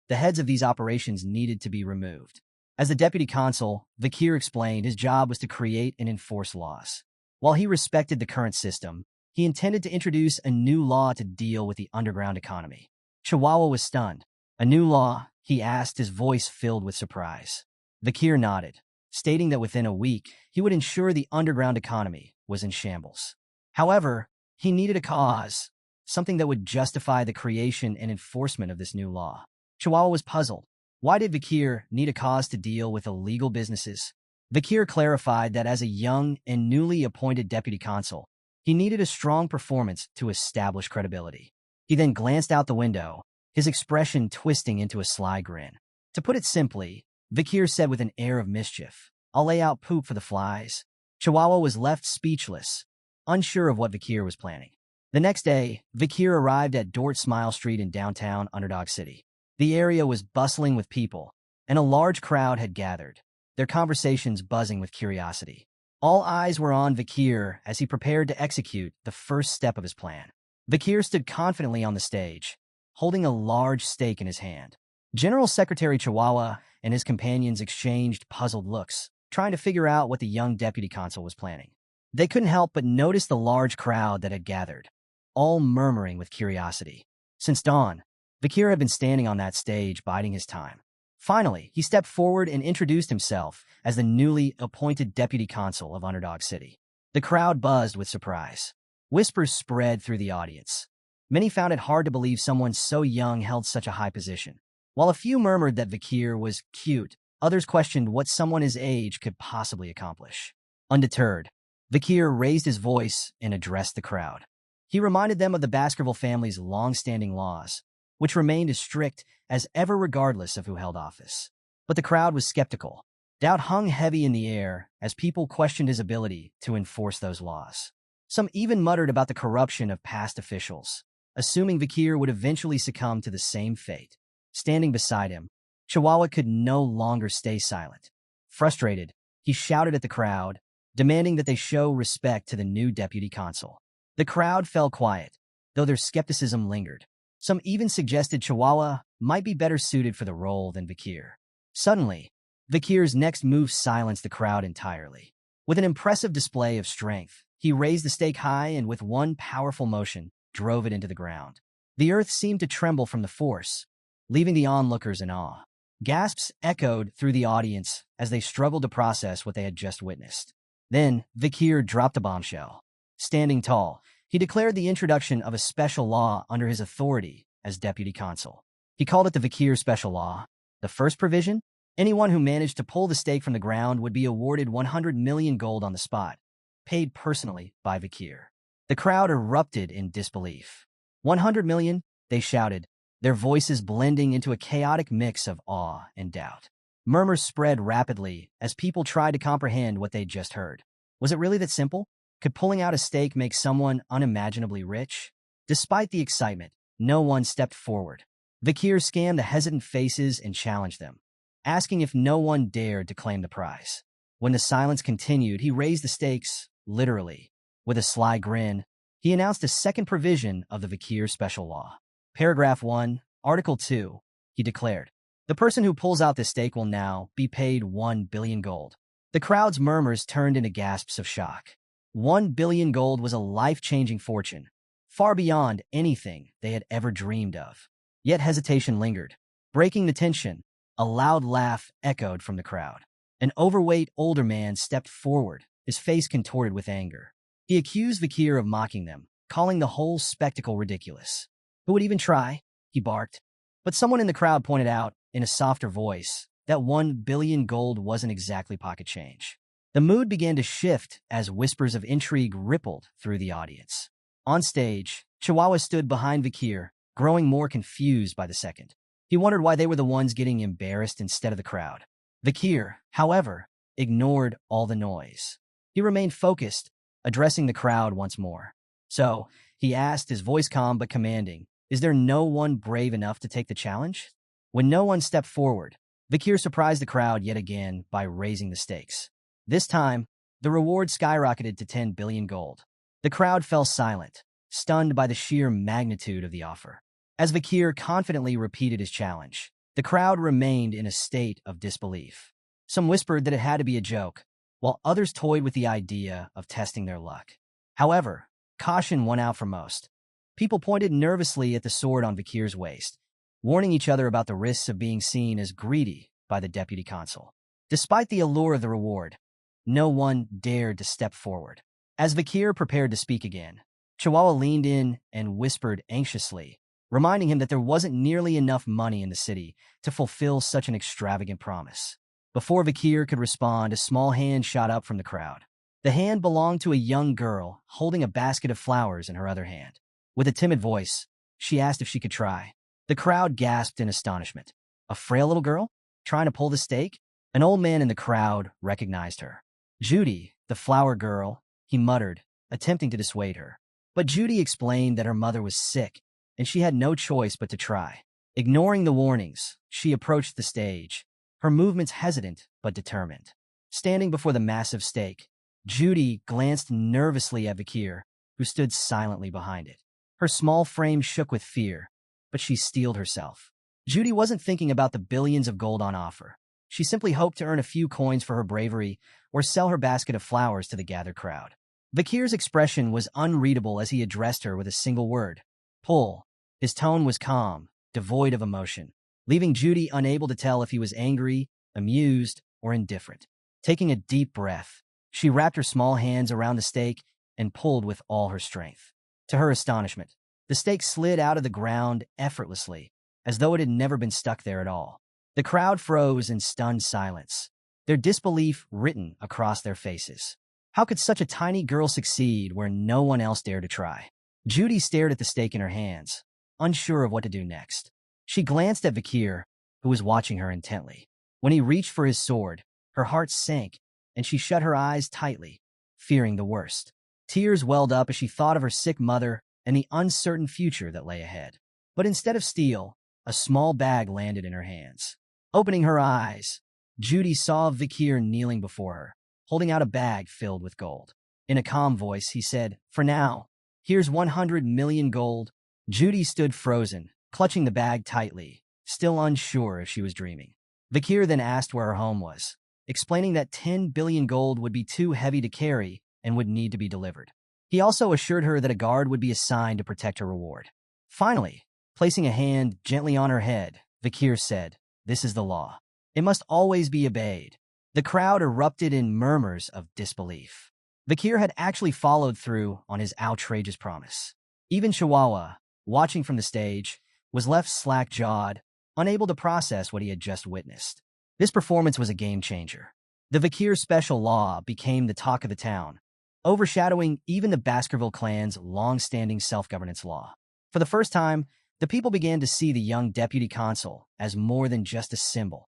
[SPEAKER 1] The heads of these operations needed to be removed. As the deputy consul, Vakir explained his job was to create and enforce laws. While he respected the current system, he intended to introduce a new law to deal with the underground economy. Chihuahua was stunned. "A new law?" he asked, his voice filled with surprise. Vakir nodded, stating that within a week, he would ensure the underground economy was in shambles. However, he needed a cause, something that would justify the creation and enforcement of this new law. Chihuahua was puzzled. Why did Vakir need a cause to deal with illegal businesses? Vakir clarified that as a young and newly appointed deputy consul, he needed a strong performance to establish credibility. He then glanced out the window, his expression twisting into a sly grin. To put it simply, Vakir said with an air of mischief, "I'll lay out poop for the flies." Chihuahua was left speechless, unsure of what Vakir was planning. The next day, Vakir arrived at Dort Smile Street in downtown Underdog City. The area was bustling with people, and a large crowd had gathered, their conversations buzzing with curiosity. All eyes were on Vakir as he prepared to execute the first step of his plan. Vakir stood confidently on the stage, holding a large stake in his hand. General Secretary Chihuahua and his companions exchanged puzzled looks, trying to figure out what the young deputy consul was planning. They couldn't help but notice the large crowd that had gathered, all murmuring with curiosity. Since dawn, Vakir had been standing on that stage, biding his time. Finally, he stepped forward and introduced himself as the newly appointed deputy consul of Underdog City. The crowd buzzed with surprise. Whispers spread through the audience. Many found it hard to believe someone so young held such a high position. While a few murmured that Vakir was cute, others questioned what someone his age could possibly accomplish. Undeterred, Vakir raised his voice and addressed the crowd. He reminded them of the Baskerville family's long-standing laws, which remained as strict as ever regardless of who held office. But the crowd was skeptical. Doubt hung heavy in the air as people questioned his ability to enforce those laws. Some even muttered about the corruption of past officials, assuming Vakir would eventually succumb to the same fate. Standing beside him, Chihuahua could no longer stay silent. Frustrated, he shouted at the crowd, demanding that they show respect to the new deputy consul. The crowd fell quiet, though their skepticism lingered. Some even suggested Chihuahua might be better suited for the role than Vakir. Suddenly, Vakir's next move silenced the crowd entirely. With an impressive display of strength, he raised the stake high and with one powerful motion, drove it into the ground. The earth seemed to tremble from the force, leaving the onlookers in awe. Gasps echoed through the audience as they struggled to process what they had just witnessed. Then, Vakir dropped a bombshell. Standing tall, he declared the introduction of a special law under his authority as deputy consul. He called it the Vakir Special Law. The first provision? Anyone who managed to pull the stake from the ground would be awarded 100 million gold on the spot, paid personally by Vakir. The crowd erupted in disbelief. 100 million, they shouted, their voices blending into a chaotic mix of awe and doubt. Murmurs spread rapidly as people tried to comprehend what they'd just heard. Was it really that simple? Could pulling out a stake make someone unimaginably rich? Despite the excitement, no one stepped forward. Vakir scanned the hesitant faces and challenged them, asking if no one dared to claim the prize. When the silence continued, he raised the stakes, literally, With a sly grin, he announced a second provision of the Vakir special law. Paragraph 1, Article 2, he declared. The person who pulls out the stake will now be paid 1 billion gold. The crowd's murmurs turned into gasps of shock. 1 billion gold was a life-changing fortune, far beyond anything they had ever dreamed of. Yet hesitation lingered. Breaking the tension, a loud laugh echoed from the crowd. An overweight older man stepped forward, his face contorted with anger. He accused Vakir of mocking them, calling the whole spectacle ridiculous. Who would even try? He barked. But someone in the crowd pointed out, in a softer voice, that 1 billion gold wasn't exactly pocket change. The mood began to shift as whispers of intrigue rippled through the audience. On stage, Chihuahua stood behind Vakir, growing more confused by the second. He wondered why they were the ones getting embarrassed instead of the crowd. Vakir, however, ignored all the noise. He remained focused, addressing the crowd once more. So, he asked, his voice calm but commanding, "Is there no one brave enough to take the challenge?" When no one stepped forward, Vakir surprised the crowd yet again by raising the stakes. This time, the reward skyrocketed to 10 billion gold. The crowd fell silent, stunned by the sheer magnitude of the offer. As Vakir confidently repeated his challenge, the crowd remained in a state of disbelief. Some whispered that it had to be a joke, while others toyed with the idea of testing their luck. However, caution won out for most. People pointed nervously at the sword on Vakir's waist, warning each other about the risks of being seen as greedy by the deputy consul. Despite the allure of the reward, no one dared to step forward. As Vakir prepared to speak again, Chihuahua leaned in and whispered anxiously, reminding him that there wasn't nearly enough money in the city to fulfill such an extravagant promise. Before Vakir could respond, a small hand shot up from the crowd. The hand belonged to a young girl holding a basket of flowers in her other hand. With a timid voice, she asked if she could try. The crowd gasped in astonishment. A frail little girl? Trying to pull the stake? An old man in the crowd recognized her. Judy, the flower girl, he muttered, attempting to dissuade her. But Judy explained that her mother was sick, and she had no choice but to try. Ignoring the warnings, she approached the stage, her movements hesitant but determined. Standing before the massive stake, Judy glanced nervously at Vakir, who stood silently behind it. Her small frame shook with fear, but she steeled herself. Judy wasn't thinking about the billions of gold on offer. She simply hoped to earn a few coins for her bravery or sell her basket of flowers to the gathered crowd. Vakir's expression was unreadable as he addressed her with a single word, "Pull." His tone was calm, devoid of emotion, leaving Judy unable to tell if he was angry, amused, or indifferent. Taking a deep breath, she wrapped her small hands around the stake and pulled with all her strength. To her astonishment, the stake slid out of the ground effortlessly, as though it had never been stuck there at all. The crowd froze in stunned silence, their disbelief written across their faces. How could such a tiny girl succeed where no one else dared to try? Judy stared at the stake in her hands, unsure of what to do next. She glanced at Vakir, who was watching her intently. When he reached for his sword, her heart sank, and she shut her eyes tightly, fearing the worst. Tears welled up as she thought of her sick mother and the uncertain future that lay ahead. But instead of steel, a small bag landed in her hands. Opening her eyes, Judy saw Vakir kneeling before her, holding out a bag filled with gold. In a calm voice, he said, "For now, here's 100 million gold." Judy stood frozen, clutching the bag tightly, still unsure if she was dreaming. Vakir then asked where her home was, explaining that 10 billion gold would be too heavy to carry and would need to be delivered. He also assured her that a guard would be assigned to protect her reward. Finally, placing a hand gently on her head, Vakir said, "This is the law. It must always be obeyed." The crowd erupted in murmurs of disbelief. Vakir had actually followed through on his outrageous promise. Even Chihuahua, watching from the stage, was left slack-jawed, unable to process what he had just witnessed. This performance was a game-changer. The Vakir special law became the talk of the town, overshadowing even the Baskerville clan's long-standing self-governance law. For the first time, the people began to see the young deputy consul as more than just a symbol.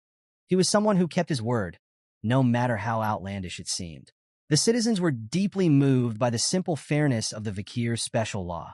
[SPEAKER 1] He was someone who kept his word, no matter how outlandish it seemed. The citizens were deeply moved by the simple fairness of the Vakir special law,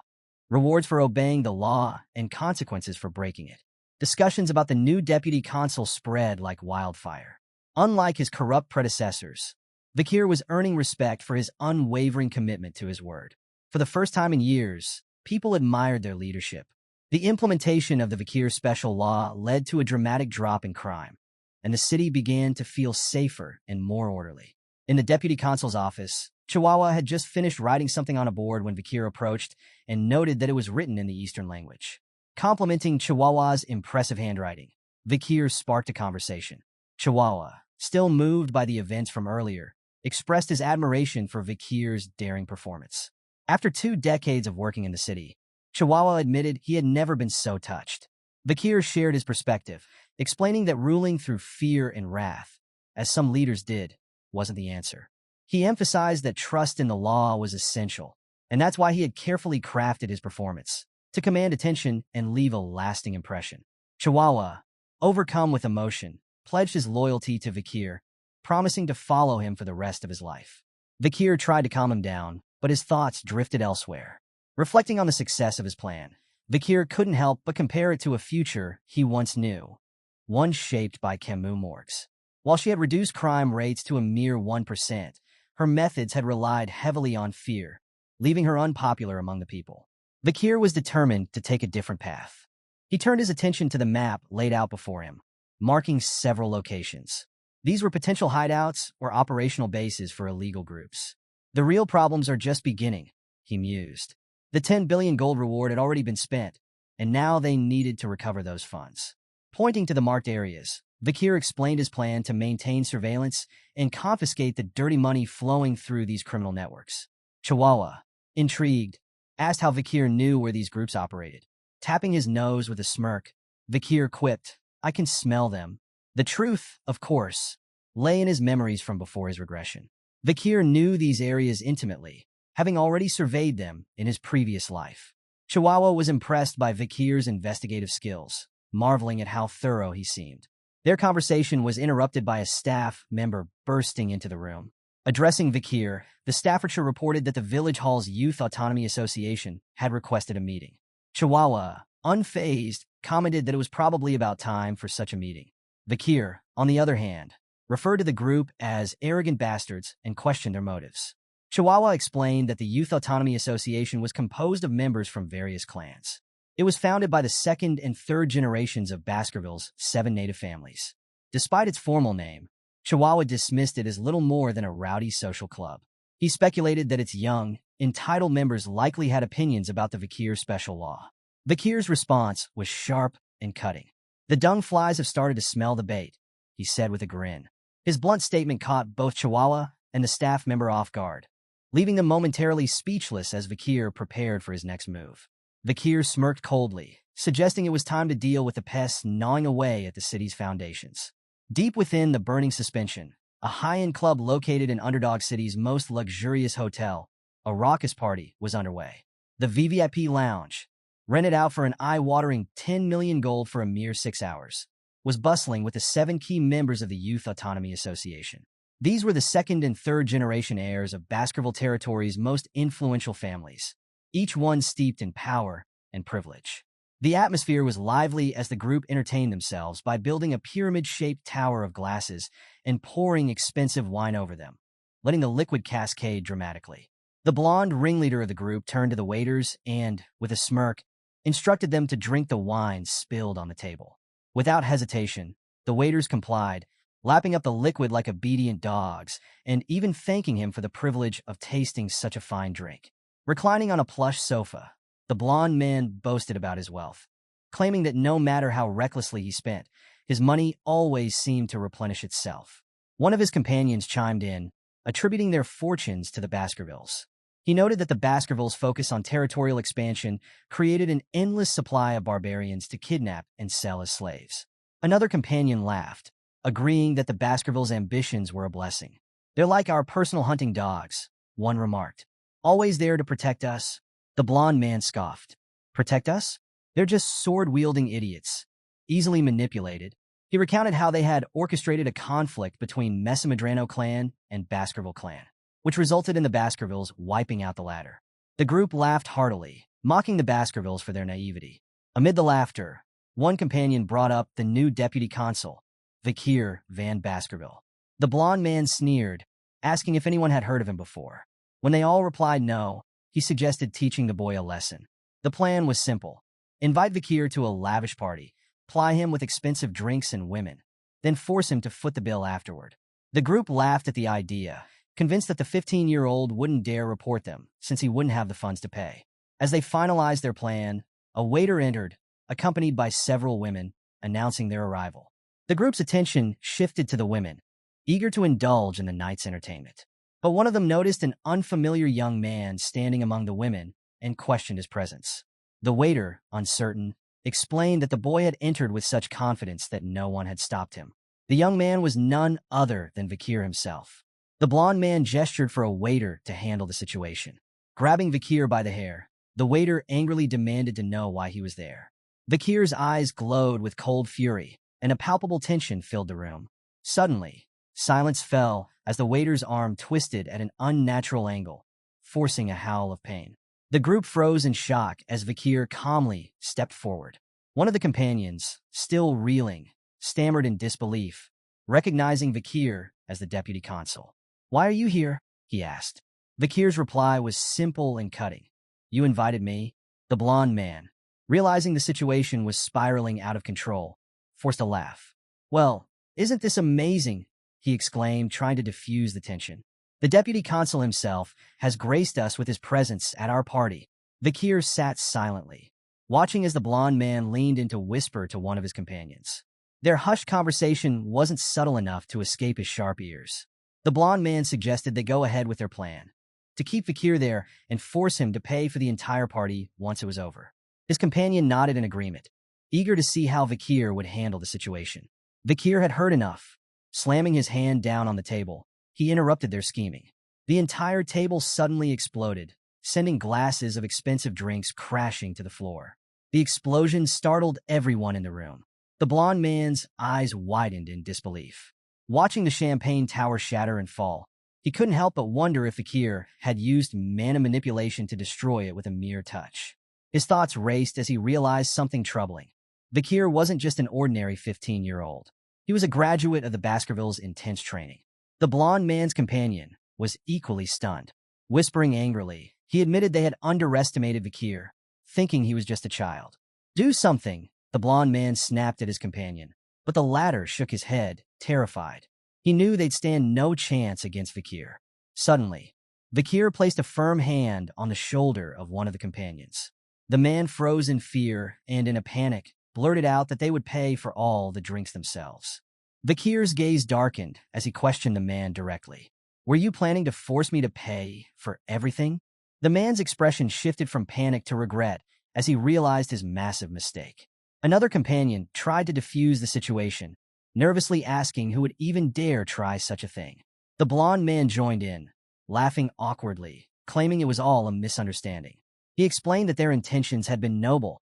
[SPEAKER 1] rewards for obeying the law and consequences for breaking it. Discussions about the new deputy consul spread like wildfire. Unlike his corrupt predecessors, Vakir was earning respect for his unwavering commitment to his word. For the first time in years, people admired their leadership. The implementation of the Vakir special law led to a dramatic drop in crime, and the city began to feel safer and more orderly. In the deputy consul's office, Chihuahua had just finished writing something on a board when Vakir approached and noted that it was written in the Eastern language. Complimenting Chihuahua's impressive handwriting, Vakir sparked a conversation. Chihuahua, still moved by the events from earlier, expressed his admiration for Vakir's daring performance. After 2 decades of working in the city, Chihuahua admitted he had never been so touched. Vakir shared his perspective, explaining that ruling through fear and wrath, as some leaders did, wasn't the answer. He emphasized that trust in the law was essential, and that's why he had carefully crafted his performance, to command attention and leave a lasting impression. Chihuahua, overcome with emotion, pledged his loyalty to Vakir, promising to follow him for the rest of his life. Vakir tried to calm him down, but his thoughts drifted elsewhere. Reflecting on the success of his plan, Vakir couldn't help but compare it to a future he once knew, one shaped by Kimu Morgs. While she had reduced crime rates to a mere 1%, her methods had relied heavily on fear, leaving her unpopular among the people. Vakir was determined to take a different path. He turned his attention to the map laid out before him, marking several locations. These were potential hideouts or operational bases for illegal groups. The real problems are just beginning, he mused. The 10 billion gold reward had already been spent, and now they needed to recover those funds. Pointing to the marked areas, Vakir explained his plan to maintain surveillance and confiscate the dirty money flowing through these criminal networks. Chihuahua, intrigued, asked how Vakir knew where these groups operated. Tapping his nose with a smirk, Vakir quipped, "I can smell them." The truth, of course, lay in his memories from before his regression. Vakir knew these areas intimately, having already surveyed them in his previous life. Chihuahua was impressed by Vakir's investigative skills, marveling at how thorough he seemed. Their conversation was interrupted by a staff member bursting into the room. Addressing Vakir, the Staffordshire reported that the Village Hall's Youth Autonomy Association had requested a meeting. Chihuahua, unfazed, commented that it was probably about time for such a meeting. Vakir, on the other hand, referred to the group as arrogant bastards and questioned their motives. Chihuahua explained that the Youth Autonomy Association was composed of members from various clans. It was founded by the 2nd and 3rd generations of Baskerville's 7 native families. Despite its formal name, Chihuahua dismissed it as little more than a rowdy social club. He speculated that its young, entitled members likely had opinions about the Vakir special law. Vakir's response was sharp and cutting. "The dung flies have started to smell the bait," he said with a grin. His blunt statement caught both Chihuahua and the staff member off guard, leaving them momentarily speechless as Vakir prepared for his next move. Vakir smirked coldly, suggesting it was time to deal with the pests gnawing away at the city's foundations. Deep within the burning suspension, a high-end club located in Underdog City's most luxurious hotel, a raucous party was underway. The VVIP lounge, rented out for an eye-watering 10 million gold for a mere 6 hours, was bustling with the 7 key members of the Youth Autonomy Association. These were the 2nd and 3rd generation heirs of Baskerville Territory's most influential families, each one steeped in power and privilege. The atmosphere was lively as the group entertained themselves by building a pyramid-shaped tower of glasses and pouring expensive wine over them, letting the liquid cascade dramatically. The blonde ringleader of the group turned to the waiters and, with a smirk, instructed them to drink the wine spilled on the table. Without hesitation, the waiters complied, lapping up the liquid like obedient dogs, and even thanking him for the privilege of tasting such a fine drink. Reclining on a plush sofa, the blonde man boasted about his wealth, claiming that no matter how recklessly he spent, his money always seemed to replenish itself. One of his companions chimed in, attributing their fortunes to the Baskervilles. He noted that the Baskervilles' focus on territorial expansion created an endless supply of barbarians to kidnap and sell as slaves. Another companion laughed, agreeing that the Baskervilles' ambitions were a blessing. "They're like our personal hunting dogs," one remarked. "Always there to protect us." The blonde man scoffed. "Protect us? They're just sword-wielding idiots, easily manipulated." He recounted how they had orchestrated a conflict between Mesamadrano clan and Baskerville clan, which resulted in the Baskervilles wiping out the latter. The group laughed heartily, mocking the Baskervilles for their naivety. Amid the laughter, one companion brought up the new deputy consul, Vakir Van Baskerville. The blonde man sneered, asking if anyone had heard of him before. When they all replied no, he suggested teaching the boy a lesson. The plan was simple. Invite Vakir to a lavish party, ply him with expensive drinks and women, then force him to foot the bill afterward. The group laughed at the idea, convinced that the 15-year-old wouldn't dare report them since he wouldn't have the funds to pay. As they finalized their plan, a waiter entered, accompanied by several women, announcing their arrival. The group's attention shifted to the women, eager to indulge in the night's entertainment. But one of them noticed an unfamiliar young man standing among the women and questioned his presence. The waiter, uncertain, explained that the boy had entered with such confidence that no one had stopped him. The young man was none other than Vakir himself. The blond man gestured for a waiter to handle the situation. Grabbing Vakir by the hair, the waiter angrily demanded to know why he was there. Vakir's eyes glowed with cold fury, and a palpable tension filled the room. Suddenly, silence fell as the waiter's arm twisted at an unnatural angle, forcing a howl of pain. The group froze in shock as Vakir calmly stepped forward. One of the companions, still reeling, stammered in disbelief, recognizing Vakir as the deputy consul. "Why are you here?" he asked. Vakir's reply was simple and cutting. "You invited me." The blond man, realizing the situation was spiraling out of control, forced a laugh. "Well, isn't this amazing?" he exclaimed, trying to diffuse the tension. "The deputy consul himself has graced us with his presence at our party." Vakir sat silently, watching as the blond man leaned in to whisper to one of his companions. Their hushed conversation wasn't subtle enough to escape his sharp ears. The blond man suggested they go ahead with their plan, to keep Vakir there and force him to pay for the entire party once it was over. His companion nodded in agreement, eager to see how Vakir would handle the situation. Vakir had heard enough. Slamming his hand down on the table, he interrupted their scheming. The entire table suddenly exploded, sending glasses of expensive drinks crashing to the floor. The explosion startled everyone in the room. The blond man's eyes widened in disbelief. Watching the champagne tower shatter and fall, he couldn't help but wonder if Vakir had used mana manipulation to destroy it with a mere touch. His thoughts raced as he realized something troubling. Vakir wasn't just an ordinary 15-year-old. He was a graduate of the Baskerville's intense training. The blond man's companion was equally stunned. Whispering angrily, he admitted they had underestimated Vakir, thinking he was just a child. "Do something," the blond man snapped at his companion, but the latter shook his head, terrified. He knew they'd stand no chance against Vakir. Suddenly, Vakir placed a firm hand on the shoulder of one of the companions. The man froze in fear and, in a panic, blurted out that they would pay for all the drinks themselves. Vakir's gaze darkened as he questioned the man directly. "Were you planning to force me to pay for everything?" The man's expression shifted from panic to regret as he realized his massive mistake. Another companion tried to defuse the situation, nervously asking who would even dare try such a thing. The blond man joined in, laughing awkwardly, claiming it was all a misunderstanding. He explained that their intentions had been noble.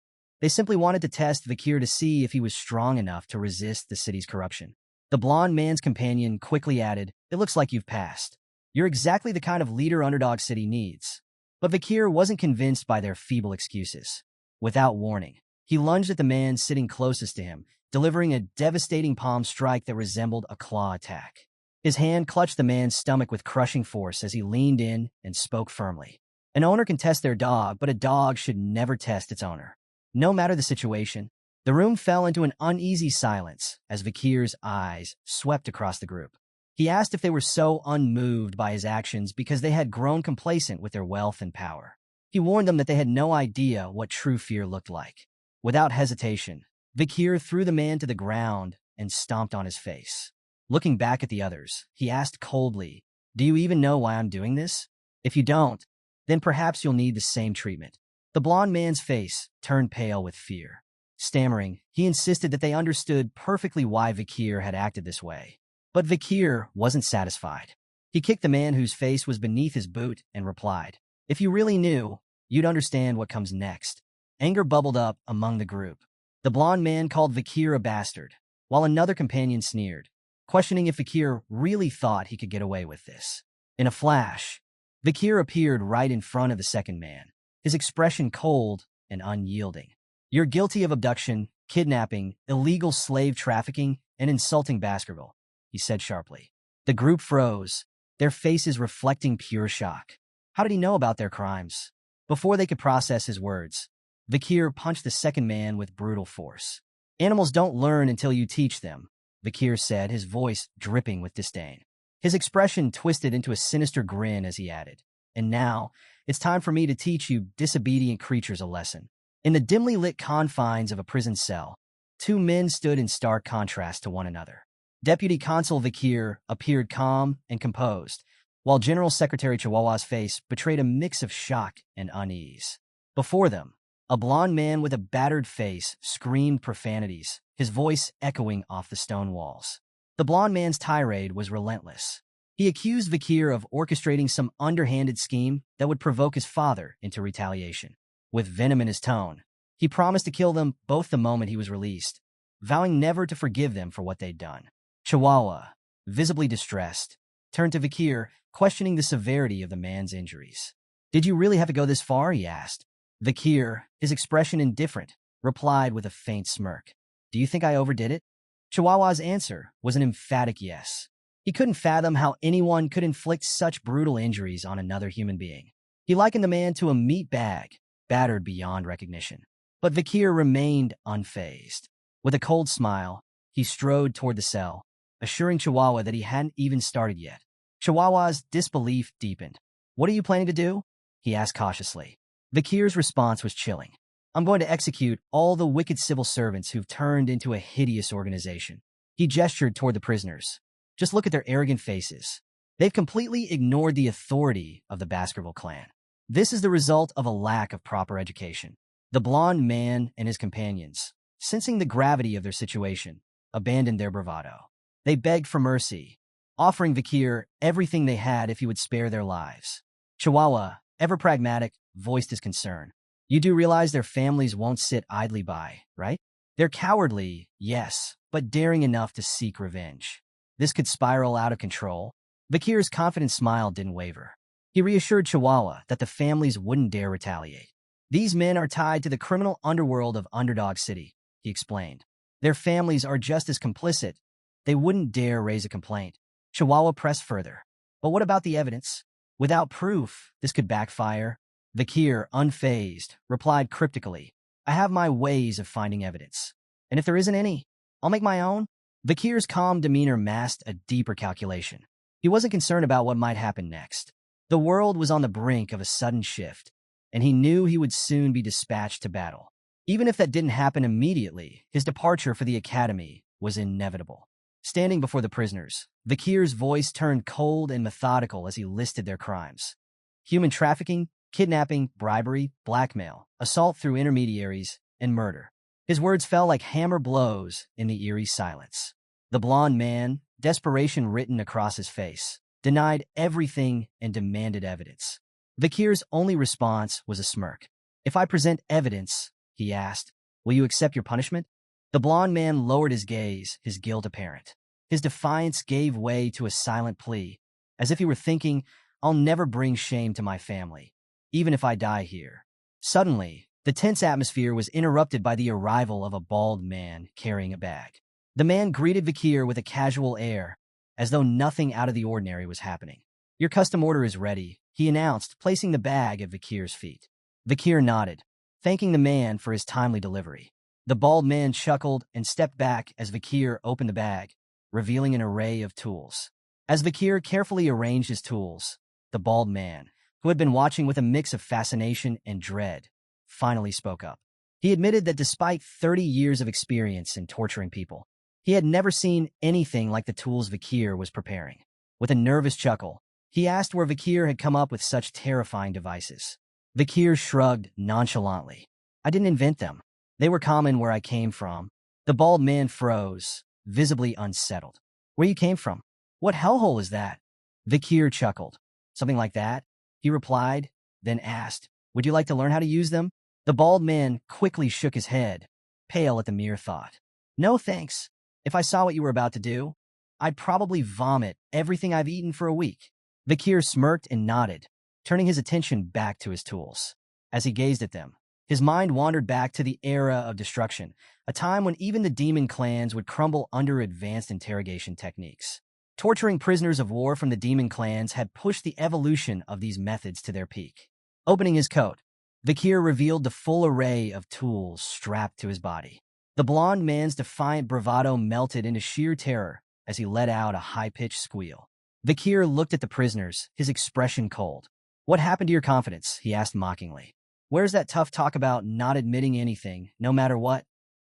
[SPEAKER 1] They simply wanted to test Vakir to see if he was strong enough to resist the city's corruption. The blond man's companion quickly added, "It looks like you've passed. You're exactly the kind of leader Underdog City needs." But Vakir wasn't convinced by their feeble excuses. Without warning, he lunged at the man sitting closest to him, delivering a devastating palm strike that resembled a claw attack. His hand clutched the man's stomach with crushing force as he leaned in and spoke firmly. "An owner can test their dog, but a dog should never test its owner. No matter the situation." The room fell into an uneasy silence as Vakir's eyes swept across the group. He asked if they were so unmoved by his actions because they had grown complacent with their wealth and power. He warned them that they had no idea what true fear looked like. Without hesitation, Vakir threw the man to the ground and stomped on his face. Looking back at the others, he asked coldly, "Do you even know why I'm doing this? If you don't, then perhaps you'll need the same treatment." The blond man's face turned pale with fear. Stammering, he insisted that they understood perfectly why Vakir had acted this way. But Vakir wasn't satisfied. He kicked the man whose face was beneath his boot and replied, "If you really knew, you'd understand what comes next." Anger bubbled up among the group. The blond man called Vakir a bastard, while another companion sneered, questioning if Vakir really thought he could get away with this. In a flash, Vakir appeared right in front of the second man, his expression cold and unyielding. "You're guilty of abduction, kidnapping, illegal slave trafficking, and insulting Baskerville," he said sharply. The group froze, their faces reflecting pure shock. How did he know about their crimes? Before they could process his words, Vakir punched the second man with brutal force. Animals don't learn until you teach them, Vakir said, his voice dripping with disdain. His expression twisted into a sinister grin as he added, "And now, it's time for me to teach you disobedient creatures a lesson." In the dimly lit confines of a prison cell, two men stood in stark contrast to one another. Deputy Consul Vakir appeared calm and composed, while General Secretary Chihuahua's face betrayed a mix of shock and unease. Before them, a blond man with a battered face screamed profanities, his voice echoing off the stone walls. The blond man's tirade was relentless. He accused Vakir of orchestrating some underhanded scheme that would provoke his father into retaliation. With venom in his tone, he promised to kill them both the moment he was released, vowing never to forgive them for what they'd done. Chihuahua, visibly distressed, turned to Vakir, questioning the severity of the man's injuries. "Did you really have to go this far?" he asked. Vakir, his expression indifferent, replied with a faint smirk. "Do you think I overdid it?" Chihuahua's answer was an emphatic yes. He couldn't fathom how anyone could inflict such brutal injuries on another human being. He likened the man to a meat bag, battered beyond recognition. But Vakir remained unfazed. With a cold smile, he strode toward the cell, assuring Chihuahua that he hadn't even started yet. Chihuahua's disbelief deepened. "What are you planning to do?" he asked cautiously. Vakir's response was chilling. "I'm going to execute all the wicked civil servants who've turned into a hideous organization." He gestured toward the prisoners. "Just look at their arrogant faces. They've completely ignored the authority of the Baskerville clan. This is the result of a lack of proper education." The blond man and his companions, sensing the gravity of their situation, abandoned their bravado. They begged for mercy, offering Vakir everything they had if he would spare their lives. Chihuahua, ever pragmatic, voiced his concern. "You do realize their families won't sit idly by, right? They're cowardly, yes, but daring enough to seek revenge. This could spiral out of control." Vakir's confident smile didn't waver. He reassured Chihuahua that the families wouldn't dare retaliate. "These men are tied to the criminal underworld of Underdog City," he explained. "Their families are just as complicit. They wouldn't dare raise a complaint." Chihuahua pressed further. "But what about the evidence? Without proof, this could backfire." Vakir, unfazed, replied cryptically, "I have my ways of finding evidence. And if there isn't any, I'll make my own." Vakir's calm demeanor masked a deeper calculation. He wasn't concerned about what might happen next. The world was on the brink of a sudden shift, and he knew he would soon be dispatched to battle. Even if that didn't happen immediately, his departure for the academy was inevitable. Standing before the prisoners, Vakir's voice turned cold and methodical as he listed their crimes: human trafficking, kidnapping, bribery, blackmail, assault through intermediaries, and murder. His words fell like hammer blows in the eerie silence. The blond man, desperation written across his face, denied everything and demanded evidence. Vakir's only response was a smirk. "If I present evidence," he asked, "will you accept your punishment?" The blond man lowered his gaze, his guilt apparent. His defiance gave way to a silent plea, as if he were thinking, "I'll never bring shame to my family, even if I die here." Suddenly, the tense atmosphere was interrupted by the arrival of a bald man carrying a bag. The man greeted Vakir with a casual air, as though nothing out of the ordinary was happening. "Your custom order is ready," he announced, placing the bag at Vakir's feet. Vakir nodded, thanking the man for his timely delivery. The bald man chuckled and stepped back as Vakir opened the bag, revealing an array of tools. As Vakir carefully arranged his tools, the bald man, who had been watching with a mix of fascination and dread, finally spoke up. He admitted that despite 30 years of experience in torturing people, he had never seen anything like the tools Vakir was preparing. With a nervous chuckle, he asked where Vakir had come up with such terrifying devices. Vakir shrugged nonchalantly. "I didn't invent them. They were common where I came from." The bald man froze, visibly unsettled. "Where you came from? What hellhole is that?" Vakir chuckled. "Something like that," he replied, then asked, "Would you like to learn how to use them?" The bald man quickly shook his head, pale at the mere thought. "No, thanks. If I saw what you were about to do, I'd probably vomit everything I've eaten for a week." Vakir smirked and nodded, turning his attention back to his tools. As he gazed at them, his mind wandered back to the era of destruction, a time when even the demon clans would crumble under advanced interrogation techniques. Torturing prisoners of war from the demon clans had pushed the evolution of these methods to their peak. Opening his coat, Vakir revealed the full array of tools strapped to his body. The blond man's defiant bravado melted into sheer terror as he let out a high-pitched squeal. Vakir looked at the prisoners, his expression cold. "What happened to your confidence?" he asked mockingly. "Where's that tough talk about not admitting anything, no matter what?"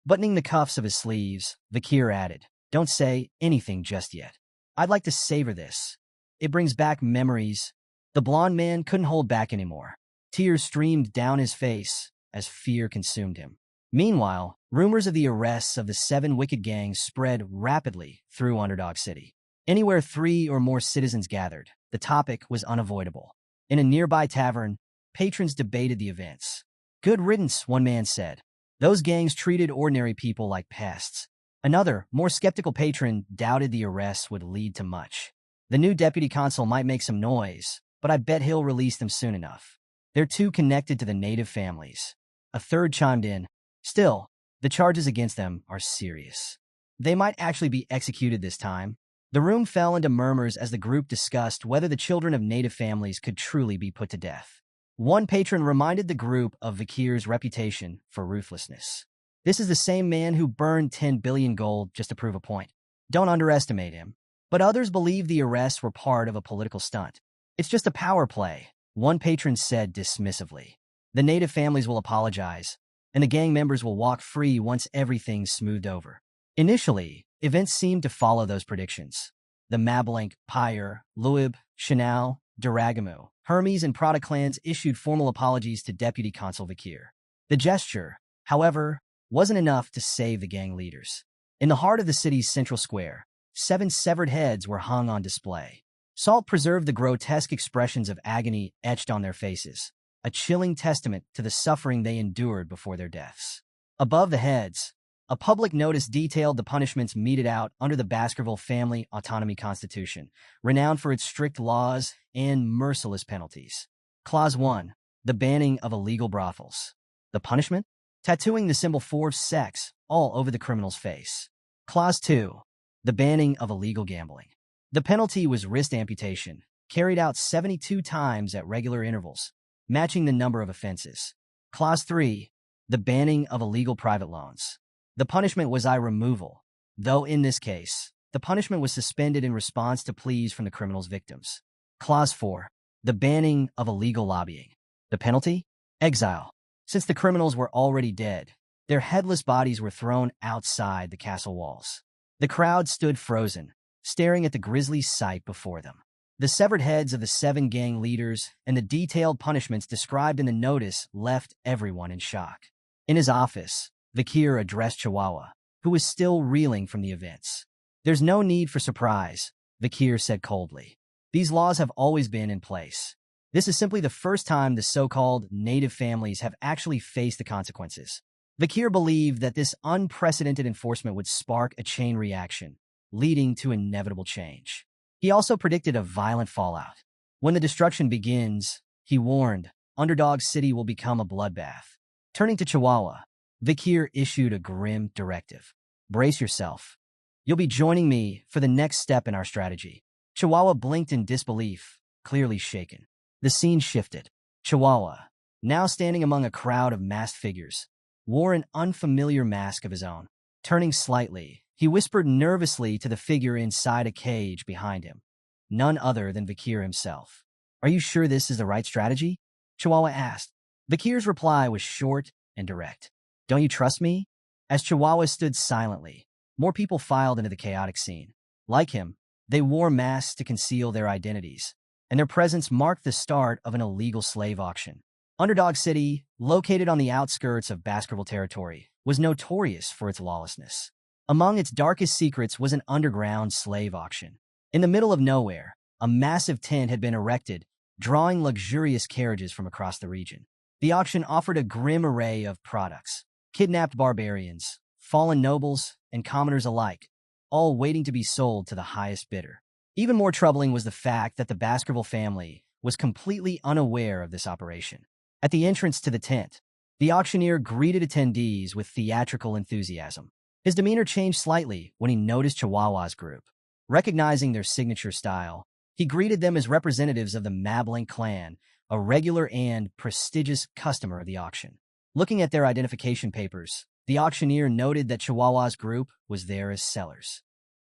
[SPEAKER 1] Buttoning the cuffs of his sleeves, Vakir added, "Don't say anything just yet. I'd like to savor this. It brings back memories." The blond man couldn't hold back anymore. Tears streamed down his face as fear consumed him. Meanwhile, rumors of the arrests of the 7 wicked gangs spread rapidly through Underdog City. Anywhere 3 or more citizens gathered, the topic was unavoidable. In a nearby tavern, patrons debated the events. "Good riddance," one man said. "Those gangs treated ordinary people like pests." Another, more skeptical patron doubted the arrests would lead to much. "The new deputy consul might make some noise, but I bet he'll release them soon enough. They're too connected to the native families." A third chimed in, "Still, the charges against them are serious. They might actually be executed this time." The room fell into murmurs as the group discussed whether the children of native families could truly be put to death. One patron reminded the group of Vakir's reputation for ruthlessness. "This is the same man who burned 10 billion gold just to prove a point. Don't underestimate him." But others believed the arrests were part of a political stunt. "It's just a power play," one patron said dismissively. "The native families will apologize, and the gang members will walk free once everything's smoothed over." Initially, events seemed to follow those predictions. The Mablanc, Pyre, Luib, Chanel, Duragamu, Hermes, and Prada clans issued formal apologies to Deputy Consul Vakir. The gesture, however, wasn't enough to save the gang leaders. In the heart of the city's central square, 7 severed heads were hung on display. Salt preserved the grotesque expressions of agony etched on their faces, a chilling testament to the suffering they endured before their deaths. Above the heads, a public notice detailed the punishments meted out under the Baskerville Family Autonomy Constitution, renowned for its strict laws and merciless penalties. Clause 1. The banning of illegal brothels. The punishment? Tattooing the symbol forced sex all over the criminal's face. Clause 2. The banning of illegal gambling. The penalty was wrist amputation, carried out 72 times at regular intervals, matching the number of offenses. Clause 3. The banning of illegal private loans. The punishment was eye removal, though in this case, the punishment was suspended in response to pleas from the criminal's victims. Clause 4. The banning of illegal lobbying. The penalty? Exile. Since the criminals were already dead, their headless bodies were thrown outside the castle walls. The crowd stood frozen, staring at the grisly sight before them. The severed heads of the 7 gang leaders and the detailed punishments described in the notice left everyone in shock. In his office, Vakir addressed Chihuahua, who was still reeling from the events. "There's no need for surprise," Vakir said coldly. "These laws have always been in place. This is simply the first time the so-called native families have actually faced the consequences." Vakir believed that this unprecedented enforcement would spark a chain reaction, leading to inevitable change. He also predicted a violent fallout. "When the destruction begins," he warned, "Underdog City will become a bloodbath." Turning to Chihuahua, Vakir issued a grim directive. "Brace yourself. You'll be joining me for the next step in our strategy." Chihuahua blinked in disbelief, clearly shaken. The scene shifted. Chihuahua, now standing among a crowd of masked figures, wore an unfamiliar mask of his own. Turning slightly, he whispered nervously to the figure inside a cage behind him. None other than Vakir himself. "Are you sure this is the right strategy?" Chihuahua asked. Vakir's reply was short and direct. "Don't you trust me?" As Chihuahua stood silently, more people filed into the chaotic scene. Like him, they wore masks to conceal their identities, and their presence marked the start of an illegal slave auction. Underdog City, located on the outskirts of Baskerville territory, was notorious for its lawlessness. Among its darkest secrets was an underground slave auction. In the middle of nowhere, a massive tent had been erected, drawing luxurious carriages from across the region. The auction offered a grim array of products: kidnapped barbarians, fallen nobles, and commoners alike, all waiting to be sold to the highest bidder. Even more troubling was the fact that the Baskerville family was completely unaware of this operation. At the entrance to the tent, the auctioneer greeted attendees with theatrical enthusiasm. His demeanor changed slightly when he noticed Chihuahua's group. Recognizing their signature style, he greeted them as representatives of the Mabling clan, a regular and prestigious customer of the auction. Looking at their identification papers, the auctioneer noted that Chihuahua's group was there as sellers.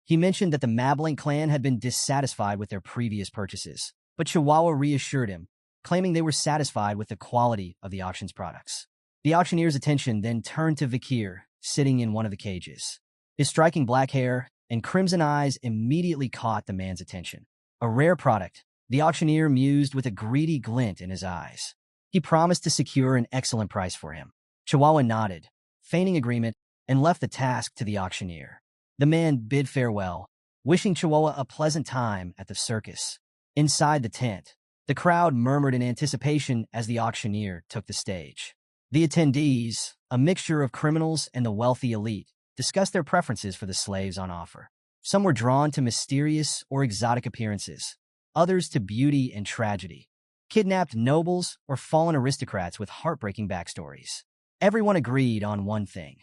[SPEAKER 1] He mentioned that the Mabling clan had been dissatisfied with their previous purchases, but Chihuahua reassured him, claiming they were satisfied with the quality of the auction's products. The auctioneer's attention then turned to Vakir, sitting in one of the cages. His striking black hair and crimson eyes immediately caught the man's attention. A rare product, the auctioneer mused with a greedy glint in his eyes. He promised to secure an excellent price for him. Chihuahua nodded, feigning agreement, and left the task to the auctioneer. The man bid farewell, wishing Chihuahua a pleasant time at the circus. Inside the tent, the crowd murmured in anticipation as the auctioneer took the stage. The attendees, a mixture of criminals and the wealthy elite, discussed their preferences for the slaves on offer. Some were drawn to mysterious or exotic appearances, others to beauty and tragedy. Kidnapped nobles or fallen aristocrats with heartbreaking backstories. Everyone agreed on one thing.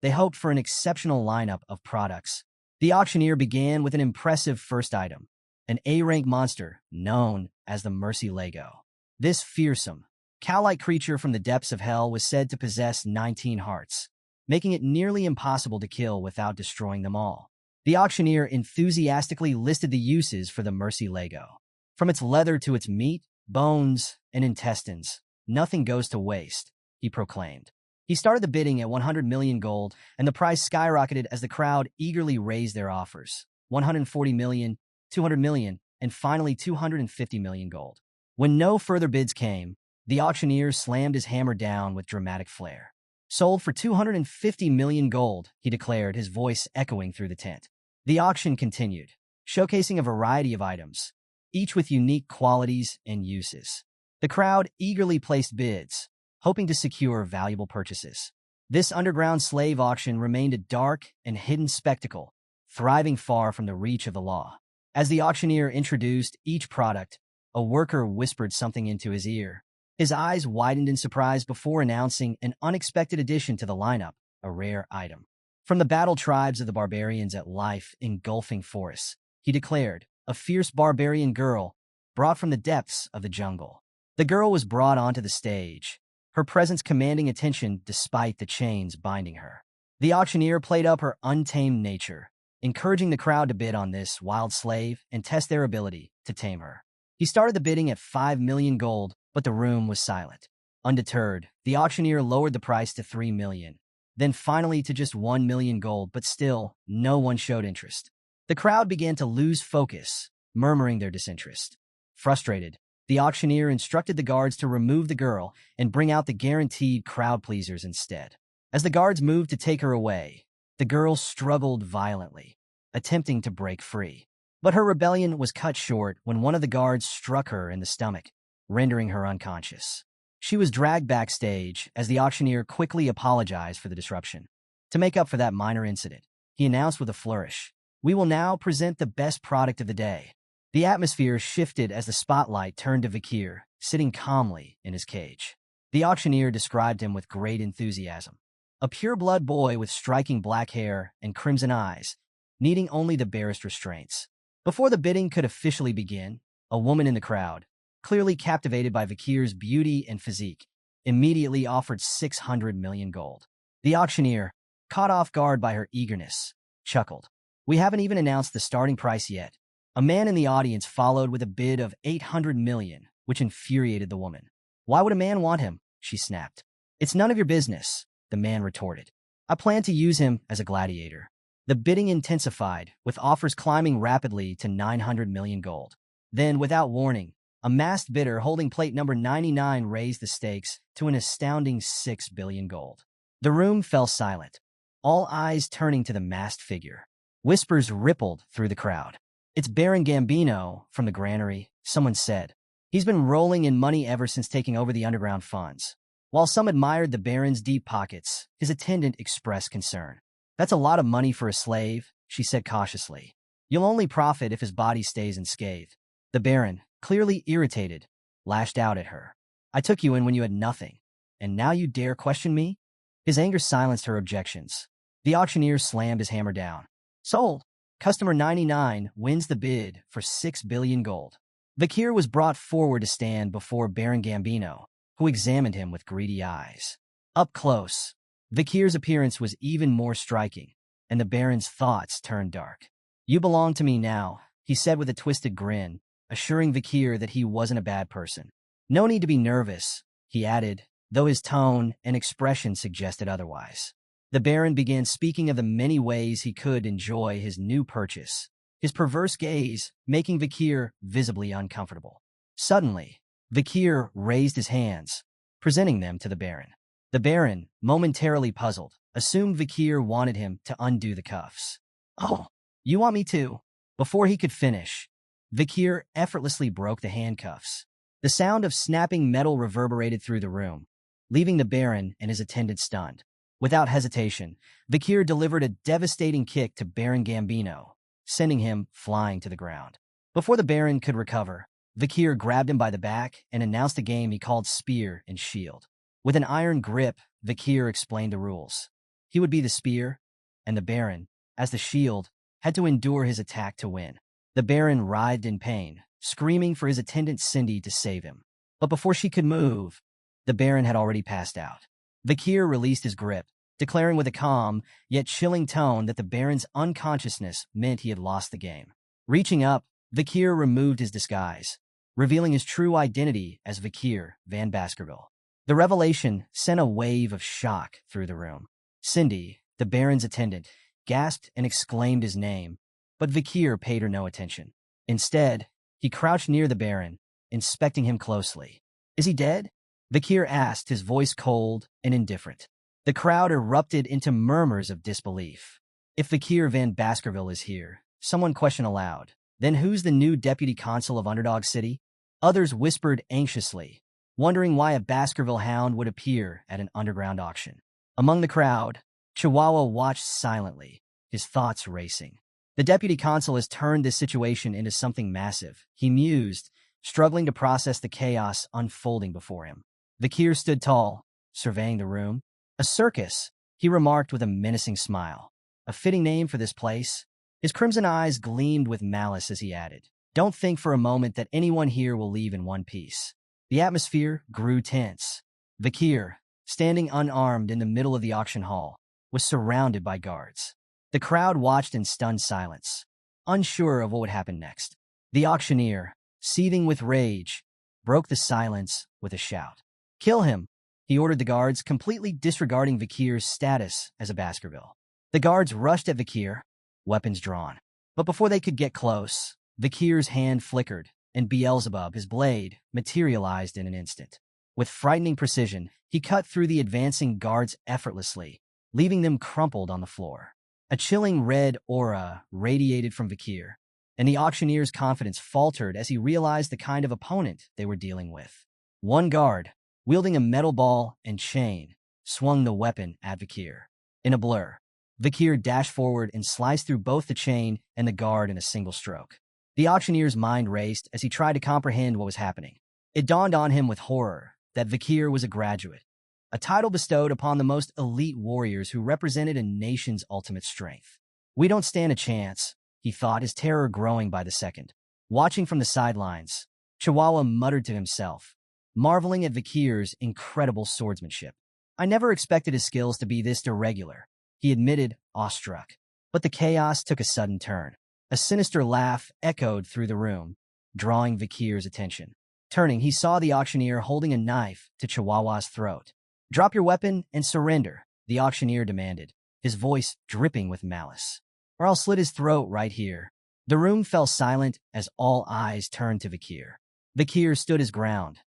[SPEAKER 1] They hoped for an exceptional lineup of products. The auctioneer began with an impressive first item, an A-rank monster known as the Mercy Lego. This fearsome, cow-like creature from the depths of hell was said to possess 19 hearts, making it nearly impossible to kill without destroying them all. The auctioneer enthusiastically listed the uses for the Mercy Lego. From its leather to its meat, bones, and intestines, nothing goes to waste, he proclaimed. He started the bidding at 100 million gold, and the price skyrocketed as the crowd eagerly raised their offers. 140 million, 200 million, and finally 250 million gold. When no further bids came, the auctioneer slammed his hammer down with dramatic flair. Sold for 250 million gold, he declared, his voice echoing through the tent. The auction continued, showcasing a variety of items, each with unique qualities and uses. The crowd eagerly placed bids, hoping to secure valuable purchases. This underground slave auction remained a dark and hidden spectacle, thriving far from the reach of the law. As the auctioneer introduced each product, a worker whispered something into his ear. His eyes widened in surprise before announcing an unexpected addition to the lineup, a rare item. From the battle tribes of the barbarians at life-engulfing forests, he declared, a fierce barbarian girl brought from the depths of the jungle. The girl was brought onto the stage, her presence commanding attention despite the chains binding her. The auctioneer played up her untamed nature, encouraging the crowd to bid on this wild slave and test their ability to tame her. He started the bidding at 5 million gold, but the room was silent. Undeterred, the auctioneer lowered the price to 3 million, then finally to just 1 million gold, but still, no one showed interest. The crowd began to lose focus, murmuring their disinterest. Frustrated, the auctioneer instructed the guards to remove the girl and bring out the guaranteed crowd-pleasers instead. As the guards moved to take her away, the girl struggled violently, attempting to break free. But her rebellion was cut short when one of the guards struck her in the stomach, rendering her unconscious. She was dragged backstage as the auctioneer quickly apologized for the disruption. To make up for that minor incident, he announced with a flourish, "We will now present the best product of the day." The atmosphere shifted as the spotlight turned to Vakir, sitting calmly in his cage. The auctioneer described him with great enthusiasm. A pure-blood boy with striking black hair and crimson eyes, needing only the barest restraints. Before the bidding could officially begin, a woman in the crowd, clearly captivated by Vakir's beauty and physique, immediately offered 600 million gold. The auctioneer, caught off guard by her eagerness, chuckled. "We haven't even announced the starting price yet." A man in the audience followed with a bid of 800 million, which infuriated the woman. "Why would a man want him?" she snapped. "It's none of your business," the man retorted. "I plan to use him as a gladiator." The bidding intensified, with offers climbing rapidly to 900 million gold. Then, without warning, a masked bidder holding plate number 99 raised the stakes to an astounding 6 billion gold. The room fell silent, all eyes turning to the masked figure. Whispers rippled through the crowd. "It's Baron Gambino from the granary," someone said. "He's been rolling in money ever since taking over the underground funds." While some admired the Baron's deep pockets, his attendant expressed concern. "That's a lot of money for a slave," she said cautiously. "You'll only profit if his body stays unscathed." The Baron, clearly irritated, lashed out at her. "I took you in when you had nothing, and now you dare question me?" His anger silenced her objections. The auctioneer slammed his hammer down. "Sold." Customer 99 wins the bid for 6 billion gold. Vakir was brought forward to stand before Baron Gambino, who examined him with greedy eyes. Up close, Vakir's appearance was even more striking, and the Baron's thoughts turned dark. "You belong to me now," he said with a twisted grin, assuring Vakir that he wasn't a bad person. "No need to be nervous," he added, though his tone and expression suggested otherwise. The Baron began speaking of the many ways he could enjoy his new purchase, his perverse gaze making Vakir visibly uncomfortable. Suddenly, Vakir raised his hands, presenting them to the Baron. The Baron, momentarily puzzled, assumed Vakir wanted him to undo the cuffs. "Oh, you want me to?" Before he could finish, Vakir effortlessly broke the handcuffs. The sound of snapping metal reverberated through the room, leaving the Baron and his attendant stunned. Without hesitation, Vakir delivered a devastating kick to Baron Gambino, sending him flying to the ground. Before the Baron could recover, Vakir grabbed him by the back and announced a game he called Spear and Shield. With an iron grip, Vakir explained the rules. He would be the spear, and the Baron, as the shield, had to endure his attack to win. The Baron writhed in pain, screaming for his attendant Cindy to save him. But before she could move, the Baron had already passed out. Vakir released his grip, declaring with a calm, yet chilling tone that the Baron's unconsciousness meant he had lost the game. Reaching up, Vakir removed his disguise, revealing his true identity as Vakir Van Baskerville. The revelation sent a wave of shock through the room. Cindy, the Baron's attendant, gasped and exclaimed his name, but Vakir paid her no attention. Instead, he crouched near the Baron, inspecting him closely. "Is he dead?" Vakir asked, his voice cold and indifferent. The crowd erupted into murmurs of disbelief. "If Vakir Van Baskerville is here," someone questioned aloud, "then who's the new deputy consul of Underdog City?" Others whispered anxiously, wondering why a Baskerville hound would appear at an underground auction. Among the crowd, Chihuahua watched silently, his thoughts racing. "The deputy consul has turned this situation into something massive," he mused, struggling to process the chaos unfolding before him. Vakir stood tall, surveying the room. "A circus," he remarked with a menacing smile. "A fitting name for this place." His crimson eyes gleamed with malice as he added, "Don't think for a moment that anyone here will leave in one piece." The atmosphere grew tense. Vakir, standing unarmed in the middle of the auction hall, was surrounded by guards. The crowd watched in stunned silence, unsure of what would happen next. The auctioneer, seething with rage, broke the silence with a shout. "Kill him," he ordered the guards, completely disregarding Vakir's status as a Baskerville. The guards rushed at Vakir, weapons drawn. But before they could get close, Vakir's hand flickered, and Beelzebub, his blade, materialized in an instant. With frightening precision, he cut through the advancing guards effortlessly, leaving them crumpled on the floor. A chilling red aura radiated from Vakir, and the auctioneer's confidence faltered as he realized the kind of opponent they were dealing with. One guard, wielding a metal ball and chain, swung the weapon at Vakir. In a blur, Vakir dashed forward and sliced through both the chain and the guard in a single stroke. The auctioneer's mind raced as he tried to comprehend what was happening. It dawned on him with horror that Vakir was a graduate, a title bestowed upon the most elite warriors who represented a nation's ultimate strength. "We don't stand a chance," he thought, his terror growing by the second. Watching from the sidelines, Chihuahua muttered to himself, marveling at Vakir's incredible swordsmanship. "I never expected his skills to be this irregular," he admitted, awestruck. But the chaos took a sudden turn. A sinister laugh echoed through the room, drawing Vakir's attention. Turning, he saw the auctioneer holding a knife to Chihuahua's throat. "Drop your weapon and surrender," the auctioneer demanded, his voice dripping with malice. "Or I'll slit his throat right here." The room fell silent as all eyes turned to Vakir. Vakir stood his ground,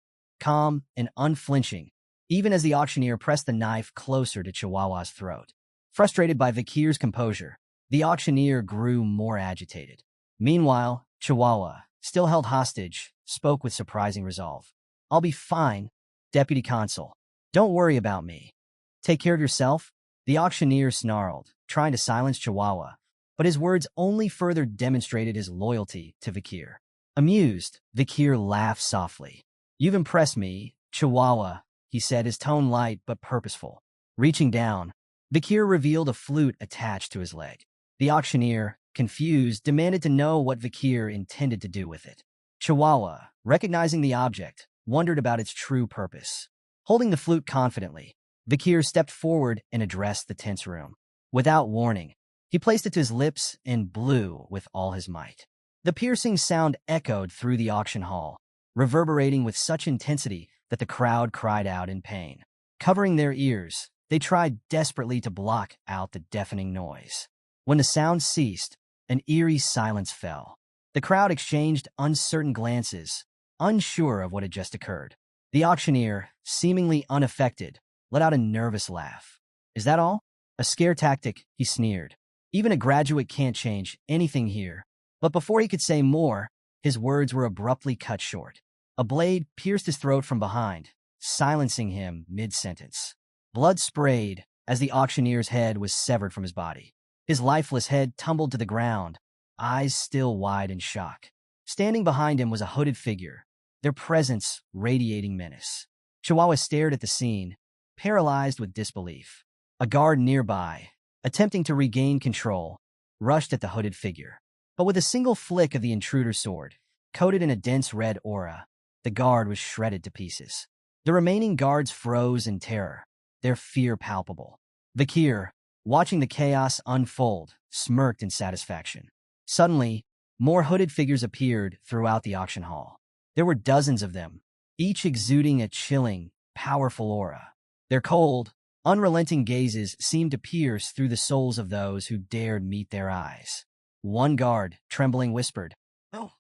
[SPEAKER 1] calm and unflinching, even as the auctioneer pressed the knife closer to Chihuahua's throat. Frustrated by Vakir's composure, the auctioneer grew more agitated. Meanwhile, Chihuahua, still held hostage, spoke with surprising resolve. "I'll be fine, Deputy Consul. Don't worry about me. Take care of yourself." The auctioneer snarled, trying to silence Chihuahua, but his words only further demonstrated his loyalty to Vakir. Amused, Vakir laughed softly. "You've impressed me, Chihuahua," he said, his tone light but purposeful. Reaching down, Vakir revealed a flute attached to his leg. The auctioneer, confused, demanded to know what Vakir intended to do with it. Chihuahua, recognizing the object, wondered about its true purpose. Holding the flute confidently, Vakir stepped forward and addressed the tense room. Without warning, he placed it to his lips and blew with all his might. The piercing sound echoed through the auction hall, reverberating with such intensity that the crowd cried out in pain. Covering their ears, they tried desperately to block out the deafening noise. When the sound ceased, an eerie silence fell. The crowd exchanged uncertain glances, unsure of what had just occurred. The auctioneer, seemingly unaffected, let out a nervous laugh. "Is that all? A scare tactic," he sneered. "Even a graduate can't change anything here." But before he could say more, his words were abruptly cut short. A blade pierced his throat from behind, silencing him mid-sentence. Blood sprayed as the auctioneer's head was severed from his body. His lifeless head tumbled to the ground, eyes still wide in shock. Standing behind him was a hooded figure, their presence radiating menace. Chihuahua stared at the scene, paralyzed with disbelief. A guard nearby, attempting to regain control, rushed at the hooded figure. But with a single flick of the intruder's sword, coated in a dense red aura, the guard was shredded to pieces. The remaining guards froze in terror, their fear palpable. Vakir, watching the chaos unfold, smirked in satisfaction. Suddenly, more hooded figures appeared throughout the auction hall. There were dozens of them, each exuding a chilling, powerful aura. Their cold, unrelenting gazes seemed to pierce through the souls of those who dared meet their eyes. One guard, trembling, whispered, "Oh,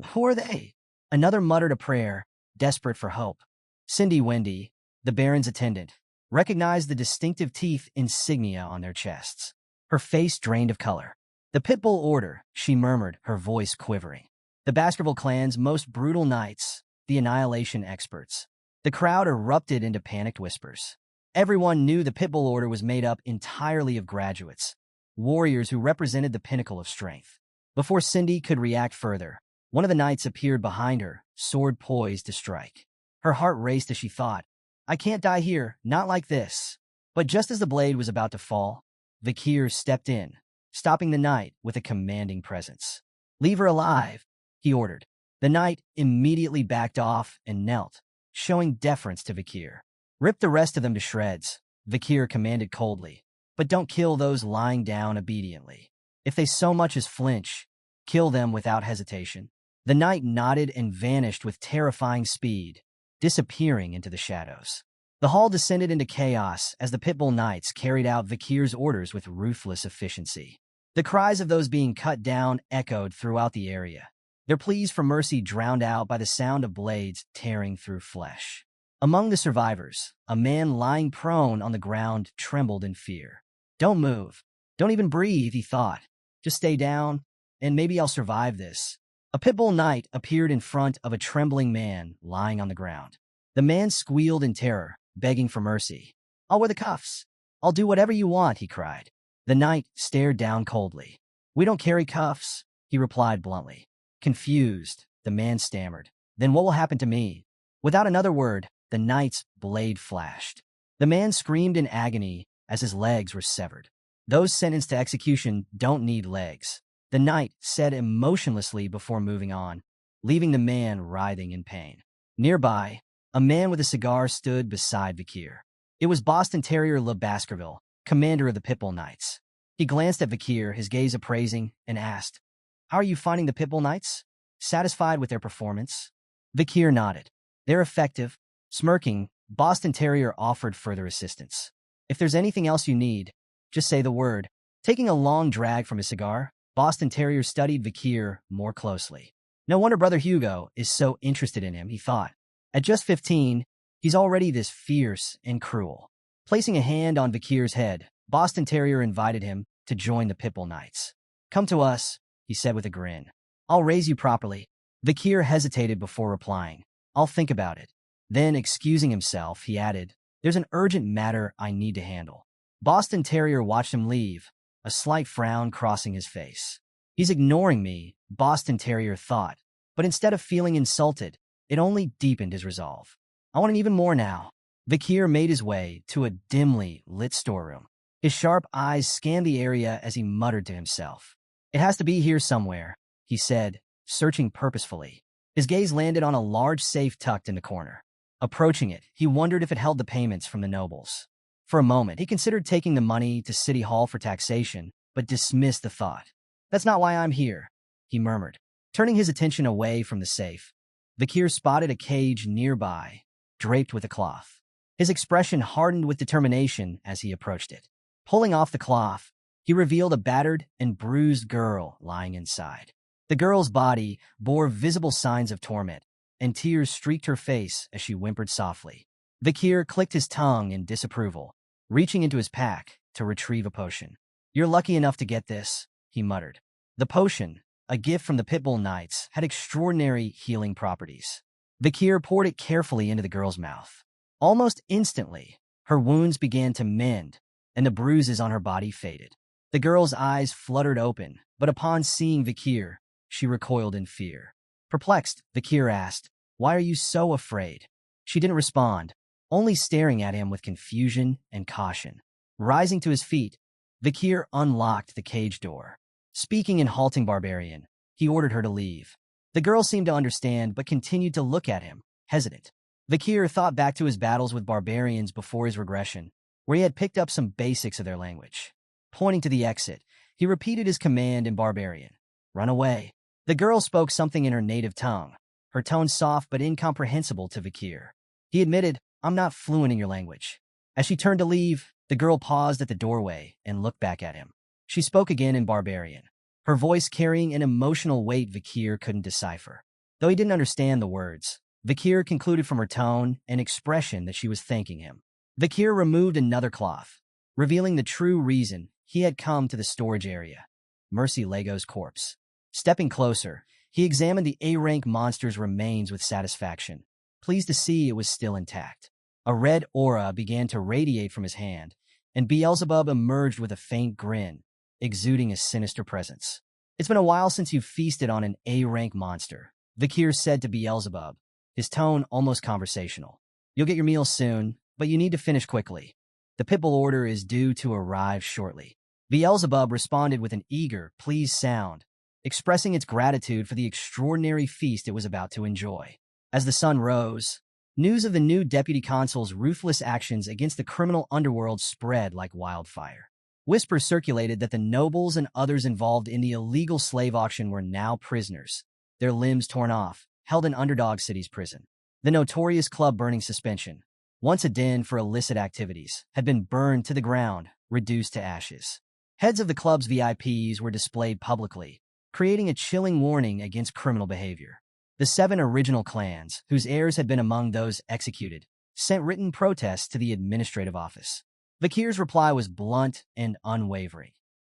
[SPEAKER 1] who are they?" Another muttered a prayer, desperate for hope. Cindy Wendy, the Baron's attendant, recognized the distinctive teeth insignia on their chests. Her face drained of color. "The Pitbull Order," she murmured, her voice quivering. "The Baskerville clan's most brutal knights, the Annihilation experts." The crowd erupted into panicked whispers. Everyone knew the Pitbull Order was made up entirely of graduates, warriors who represented the pinnacle of strength. Before Cindy could react further, one of the knights appeared behind her, sword poised to strike. Her heart raced as she thought, "I can't die here, not like this." But just as the blade was about to fall, Vakir stepped in, stopping the knight with a commanding presence. "Leave her alive," he ordered. The knight immediately backed off and knelt, showing deference to Vakir. "Rip the rest of them to shreds," Vakir commanded coldly. "But don't kill those lying down obediently. If they so much as flinch, kill them without hesitation." The knight nodded and vanished with terrifying speed, disappearing into the shadows. The hall descended into chaos as the Pitbull Knights carried out Vakir's orders with ruthless efficiency. The cries of those being cut down echoed throughout the area, their pleas for mercy drowned out by the sound of blades tearing through flesh. Among the survivors, a man lying prone on the ground trembled in fear. "Don't move. Don't even breathe," he thought. "Just stay down, and maybe I'll survive this." A Pitbull Knight appeared in front of a trembling man lying on the ground. The man squealed in terror, begging for mercy. "I'll wear the cuffs. I'll do whatever you want," he cried. The knight stared down coldly. "We don't carry cuffs," he replied bluntly. Confused, the man stammered, "Then what will happen to me?" Without another word, the knight's blade flashed. The man screamed in agony as his legs were severed. "Those sentenced to execution don't need legs," the knight said emotionlessly before moving on, leaving the man writhing in pain. Nearby, a man with a cigar stood beside Vakir. It was Boston Terrier Le Baskerville, commander of the Pitbull Knights. He glanced at Vakir, his gaze appraising, and asked, "How are you finding the Pitbull Knights? Satisfied with their performance?" Vakir nodded. "They're effective." Smirking, Boston Terrier offered further assistance. "If there's anything else you need, just say the word." Taking a long drag from his cigar, Boston Terrier studied Vakir more closely. No wonder Brother Hugo is so interested in him, he thought. At just 15, he's already this fierce and cruel. Placing a hand on Vakir's head, Boston Terrier invited him to join the Pitbull Knights. "Come to us," he said with a grin. "I'll raise you properly." Vakir hesitated before replying. "I'll think about it." Then, excusing himself, he added, "There's an urgent matter I need to handle." Boston Terrier watched him leave, a slight frown crossing his face. "He's ignoring me," Boston Terrier thought, but instead of feeling insulted, it only deepened his resolve. "I want it even more now." Vakir made his way to a dimly lit storeroom. His sharp eyes scanned the area as he muttered to himself. It has to be here somewhere, he said, searching purposefully. His gaze landed on a large safe tucked in the corner. Approaching it, he wondered if it held the payments from the nobles. For a moment, he considered taking the money to City Hall for taxation, but dismissed the thought. That's not why I'm here, he murmured. Turning his attention away from the safe, Vakir spotted a cage nearby, draped with a cloth. His expression hardened with determination as he approached it. Pulling off the cloth, he revealed a battered and bruised girl lying inside. The girl's body bore visible signs of torment, and tears streaked her face as she whimpered softly. Vakir clicked his tongue in disapproval, reaching into his pack to retrieve a potion. You're lucky enough to get this, he muttered. The potion, a gift from the Pitbull Knights, had extraordinary healing properties. Vakir poured it carefully into the girl's mouth. Almost instantly, her wounds began to mend, and the bruises on her body faded. The girl's eyes fluttered open, but upon seeing Vakir, she recoiled in fear. Perplexed, Vakir asked, "Why are you so afraid?" She didn't respond, only staring at him with confusion and caution. Rising to his feet, Vakir unlocked the cage door. Speaking in halting barbarian, he ordered her to leave. The girl seemed to understand but continued to look at him, hesitant. Vakir thought back to his battles with barbarians before his regression, where he had picked up some basics of their language. Pointing to the exit, he repeated his command in barbarian. Run away. The girl spoke something in her native tongue, her tone soft but incomprehensible to Vakir. He admitted, I'm not fluent in your language. As she turned to leave, the girl paused at the doorway and looked back at him. She spoke again in barbarian, her voice carrying an emotional weight Vakir couldn't decipher. Though he didn't understand the words, Vakir concluded from her tone and expression that she was thanking him. Vakir removed another cloth, revealing the true reason he had come to the storage area, Mercy Lego's corpse. Stepping closer, he examined the A-rank monster's remains with satisfaction, pleased to see it was still intact. A red aura began to radiate from his hand, and Beelzebub emerged with a faint grin, exuding a sinister presence. It's been a while since you feasted on an A-rank monster, Vakir said to Beelzebub, his tone almost conversational. You'll get your meal soon, but you need to finish quickly. The Pitbull order is due to arrive shortly. Beelzebub responded with an eager, pleased sound, expressing its gratitude for the extraordinary feast it was about to enjoy. As the sun rose, news of the new deputy consul's ruthless actions against the criminal underworld spread like wildfire. Whispers circulated that the nobles and others involved in the illegal slave auction were now prisoners, their limbs torn off, held in Underdog City's prison. The notorious club burning suspension, once a den for illicit activities, had been burned to the ground, reduced to ashes. Heads of the club's VIPs were displayed publicly, creating a chilling warning against criminal behavior. The 7 original clans, whose heirs had been among those executed, sent written protests to the administrative office. Vakir's reply was blunt and unwavering.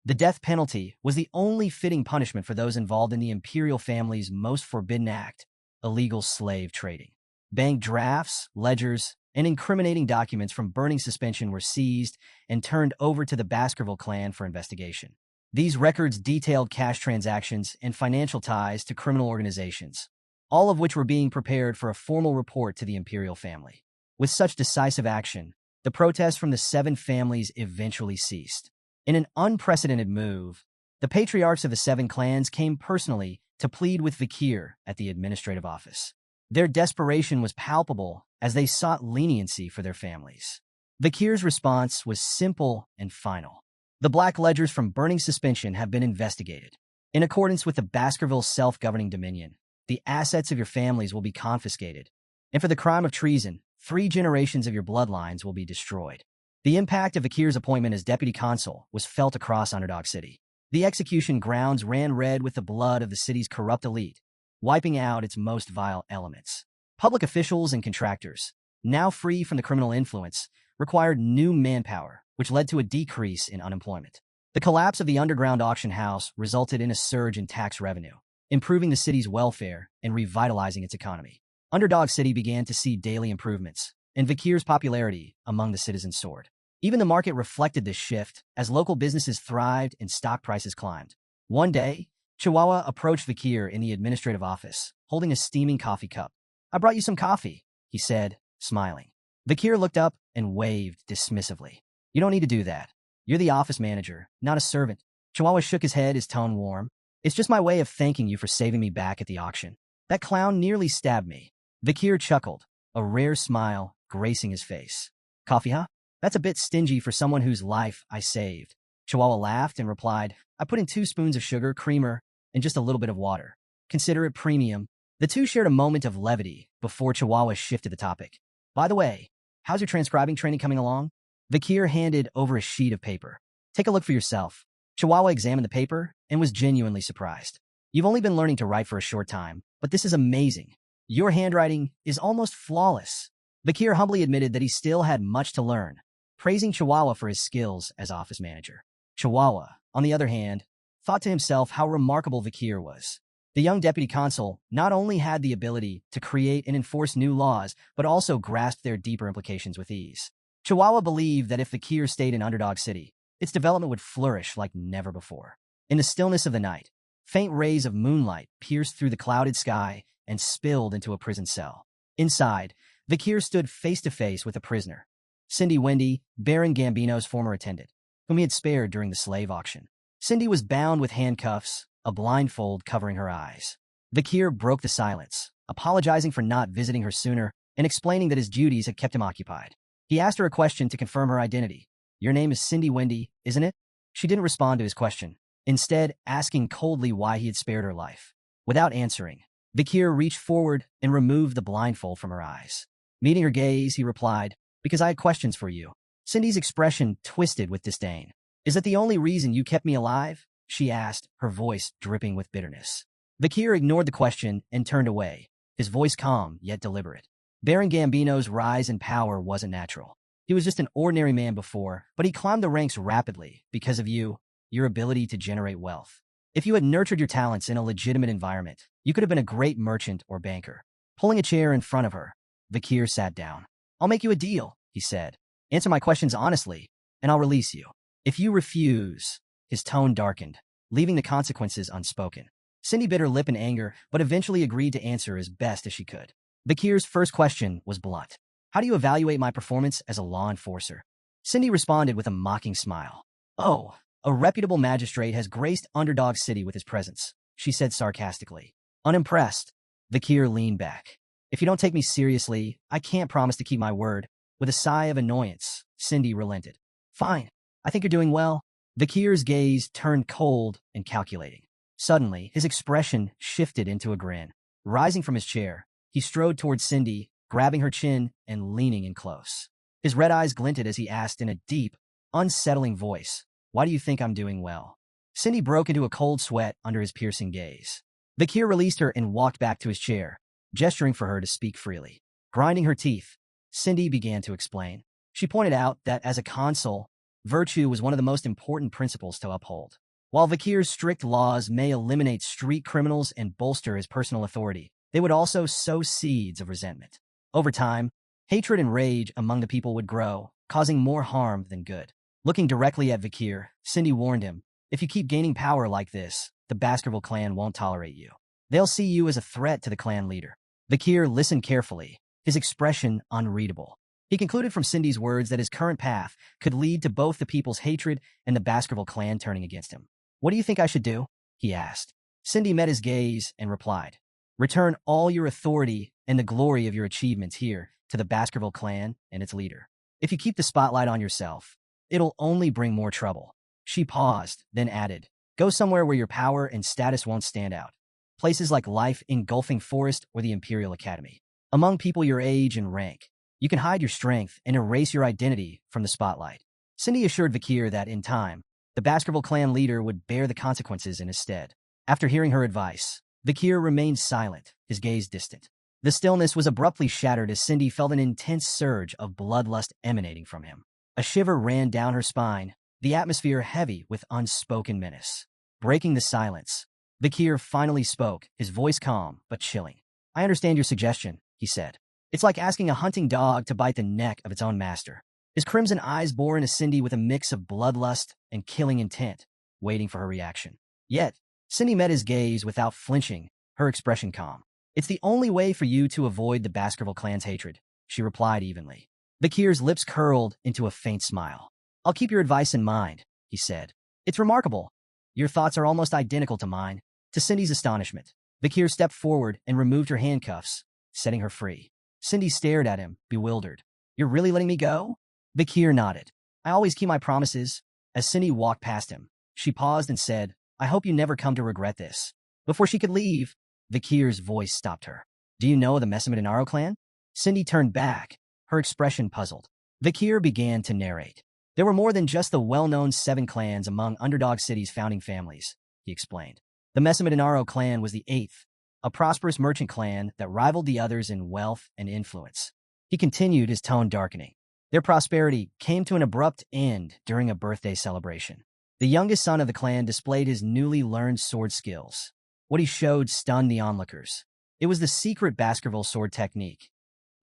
[SPEAKER 1] The death penalty was the only fitting punishment for those involved in the imperial family's most forbidden act, illegal slave trading. Bank drafts, ledgers, and incriminating documents from burning suspension were seized and turned over to the Baskerville clan for investigation. These records detailed cash transactions and financial ties to criminal organizations, all of which were being prepared for a formal report to the imperial family. With such decisive action, the protests from the 7 families eventually ceased. In an unprecedented move, the patriarchs of the 7 clans came personally to plead with Vakir at the administrative office. Their desperation was palpable as they sought leniency for their families. Vakir's response was simple and final. The black ledgers from burning suspension have been investigated. In accordance with the Baskerville self-governing dominion, the assets of your families will be confiscated, and for the crime of treason, 3 generations of your bloodlines will be destroyed. The impact of Vakir's appointment as deputy consul was felt across Underdog City. The execution grounds ran red with the blood of the city's corrupt elite, wiping out its most vile elements. Public officials and contractors, now free from the criminal influence, required new manpower, which led to a decrease in unemployment. The collapse of the underground auction house resulted in a surge in tax revenue, improving the city's welfare and revitalizing its economy. Underdog City began to see daily improvements, and Vakir's popularity among the citizens soared. Even the market reflected this shift as local businesses thrived and stock prices climbed. One day, Chihuahua approached Vakir in the administrative office, holding a steaming coffee cup. I brought you some coffee, he said, smiling. Vakir looked up and waved dismissively. You don't need to do that. You're the office manager, not a servant. Chihuahua shook his head, his tone warm. It's just my way of thanking you for saving me back at the auction. That clown nearly stabbed me. Vakir chuckled, a rare smile gracing his face. Coffee, huh? That's a bit stingy for someone whose life I saved. Chihuahua laughed and replied, I put in 2 spoons of sugar, creamer, and just a little bit of water. Consider it premium. The two shared a moment of levity before Chihuahua shifted the topic. By the way, how's your transcribing training coming along? Vakir handed over a sheet of paper. Take a look for yourself. Chihuahua examined the paper and was genuinely surprised. You've only been learning to write for a short time, but this is amazing. Your handwriting is almost flawless. Vakir humbly admitted that he still had much to learn, praising Chihuahua for his skills as office manager. Chihuahua, on the other hand, thought to himself how remarkable Vakir was. The young deputy consul not only had the ability to create and enforce new laws, but also grasped their deeper implications with ease. Chihuahua believed that if Vakir stayed in Underdog City, its development would flourish like never before. In the stillness of the night, faint rays of moonlight pierced through the clouded sky and spilled into a prison cell. Inside, Vakir stood face-to-face with a prisoner, Cindy Wendy, Baron Gambino's former attendant, whom he had spared during the slave auction. Cindy was bound with handcuffs, a blindfold covering her eyes. Vakir broke the silence, apologizing for not visiting her sooner and explaining that his duties had kept him occupied. He asked her a question to confirm her identity. Your name is Cindy Wendy, isn't it? She didn't respond to his question, instead asking coldly why he had spared her life. Without answering, Vakir reached forward and removed the blindfold from her eyes. Meeting her gaze, he replied, because I had questions for you. Cindy's expression twisted with disdain. Is that the only reason you kept me alive? She asked, her voice dripping with bitterness. Vakir ignored the question and turned away, his voice calm yet deliberate. Baron Gambino's rise in power wasn't natural. He was just an ordinary man before, but he climbed the ranks rapidly because of you, your ability to generate wealth. If you had nurtured your talents in a legitimate environment, you could have been a great merchant or banker. Pulling a chair in front of her, Vakir sat down. I'll make you a deal, he said. Answer my questions honestly, and I'll release you. If you refuse, his tone darkened, leaving the consequences unspoken. Cindy bit her lip in anger, but eventually agreed to answer as best as she could. Vakir's first question was blunt. How do you evaluate my performance as a law enforcer? Cindy responded with a mocking smile. Oh, a reputable magistrate has graced Underdog City with his presence, she said sarcastically. Unimpressed, Vakir leaned back. If you don't take me seriously, I can't promise to keep my word. With a sigh of annoyance, Cindy relented. Fine, I think you're doing well. Vakir's gaze turned cold and calculating. Suddenly, his expression shifted into a grin. Rising from his chair, he strode towards Cindy, grabbing her chin and leaning in close. His red eyes glinted as he asked in a deep, unsettling voice, why do you think I'm doing well? Cindy broke into a cold sweat under his piercing gaze. Vakir released her and walked back to his chair, gesturing for her to speak freely. Grinding her teeth, Cindy began to explain. She pointed out that as a consul, virtue was one of the most important principles to uphold. While Vakir's strict laws may eliminate street criminals and bolster his personal authority, they would also sow seeds of resentment. Over time, hatred and rage among the people would grow, causing more harm than good. Looking directly at Vakir, Cindy warned him, if you keep gaining power like this, the Baskerville clan won't tolerate you. They'll see you as a threat to the clan leader. Vakir listened carefully, his expression unreadable. He concluded from Cindy's words that his current path could lead to both the people's hatred and the Baskerville clan turning against him. What do you think I should do? He asked. Cindy met his gaze and replied, return all your authority and the glory of your achievements here to the Baskerville clan and its leader. If you keep the spotlight on yourself, it'll only bring more trouble. She paused, then added, go somewhere where your power and status won't stand out. Places like Life Engulfing Forest or the Imperial Academy. Among people your age and rank, you can hide your strength and erase your identity from the spotlight. Cindy assured Vakir that, in time, the Baskerville clan leader would bear the consequences in his stead. After hearing her advice, Vakir remained silent, his gaze distant. The stillness was abruptly shattered as Cindy felt an intense surge of bloodlust emanating from him. A shiver ran down her spine, the atmosphere heavy with unspoken menace. Breaking the silence, Vakir finally spoke, his voice calm but chilling. I understand your suggestion, he said. It's like asking a hunting dog to bite the neck of its own master. His crimson eyes bore into Cindy with a mix of bloodlust and killing intent, waiting for her reaction. Yet, Cindy met his gaze without flinching, her expression calm. It's the only way for you to avoid the Baskerville clan's hatred, she replied evenly. Vakir's lips curled into a faint smile. I'll keep your advice in mind, he said. It's remarkable Your thoughts are almost identical to mine. To Cindy's astonishment, Vakir stepped forward and removed her handcuffs, setting her free. Cindy stared at him, bewildered. You're really letting me go? Vakir nodded. I always keep my promises. As Cindy walked past him, she paused and said, I hope you never come to regret this. Before she could leave, Vakir's voice stopped her. Do you know the Messamidinaro clan? Cindy turned back, her expression puzzled. Vakir began to narrate. There were more than just the well-known 7 clans among Underdog City's founding families, he explained. The Messamidinaro clan was the 8th, a prosperous merchant clan that rivaled the others in wealth and influence. He continued, his tone darkening. Their prosperity came to an abrupt end during a birthday celebration. The youngest son of the clan displayed his newly learned sword skills. What he showed stunned the onlookers. It was the secret Baskerville sword technique,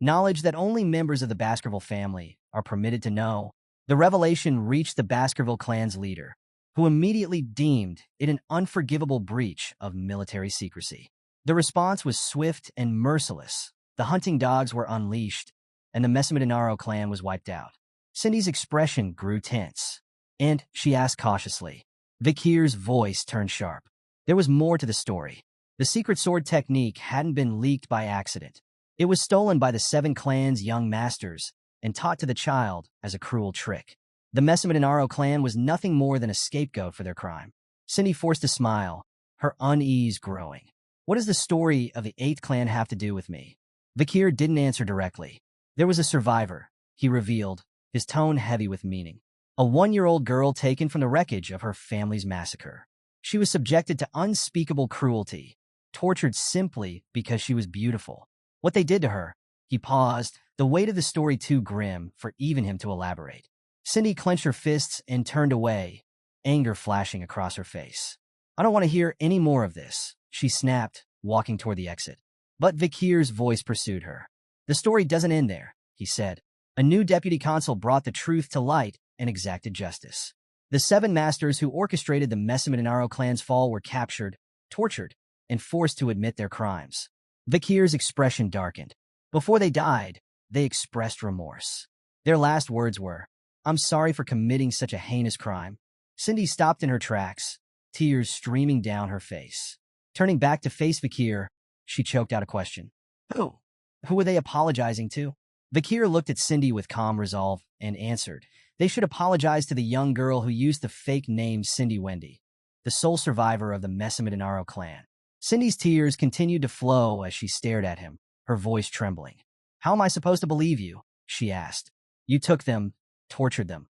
[SPEAKER 1] knowledge that only members of the Baskerville family are permitted to know. The revelation reached the Baskerville clan's leader, who immediately deemed it an unforgivable breach of military secrecy. The response was swift and merciless. The hunting dogs were unleashed, and the Messamidinaro clan was wiped out. Cindy's expression grew tense, and she asked cautiously. Vakir's voice turned sharp. There was more to the story. The secret sword technique hadn't been leaked by accident. It was stolen by the 7 clans' young masters and taught to the child as a cruel trick. The Messamidinaro clan was nothing more than a scapegoat for their crime. Cindy forced a smile, her unease growing. What does the story of the 8th clan have to do with me? Vakir didn't answer directly. There was a survivor, he revealed, his tone heavy with meaning. A 1-year-old girl taken from the wreckage of her family's massacre. She was subjected to unspeakable cruelty, tortured simply because she was beautiful. What they did to her, he paused, the weight of the story too grim for even him to elaborate. Cindy clenched her fists and turned away, anger flashing across her face. I don't want to hear any more of this, she snapped, walking toward the exit. But Vakir's voice pursued her. The story doesn't end there, he said. A new deputy consul brought the truth to light and exacted justice. The 7 masters who orchestrated the Messamidinaro clan's fall were captured, tortured, and forced to admit their crimes. Vakir's expression darkened. Before they died, they expressed remorse. Their last words were, I'm sorry for committing such a heinous crime. Cindy stopped in her tracks, tears streaming down her face. Turning back to face Vakir, she choked out a question. Who? Who were they apologizing to? Vakir looked at Cindy with calm resolve and answered. They should apologize to the young girl who used the fake name Cindy Wendy, the sole survivor of the Messamidinaro clan. Cindy's tears continued to flow as she stared at him, her voice trembling. How am I supposed to believe you? She asked. You took them, tortured them.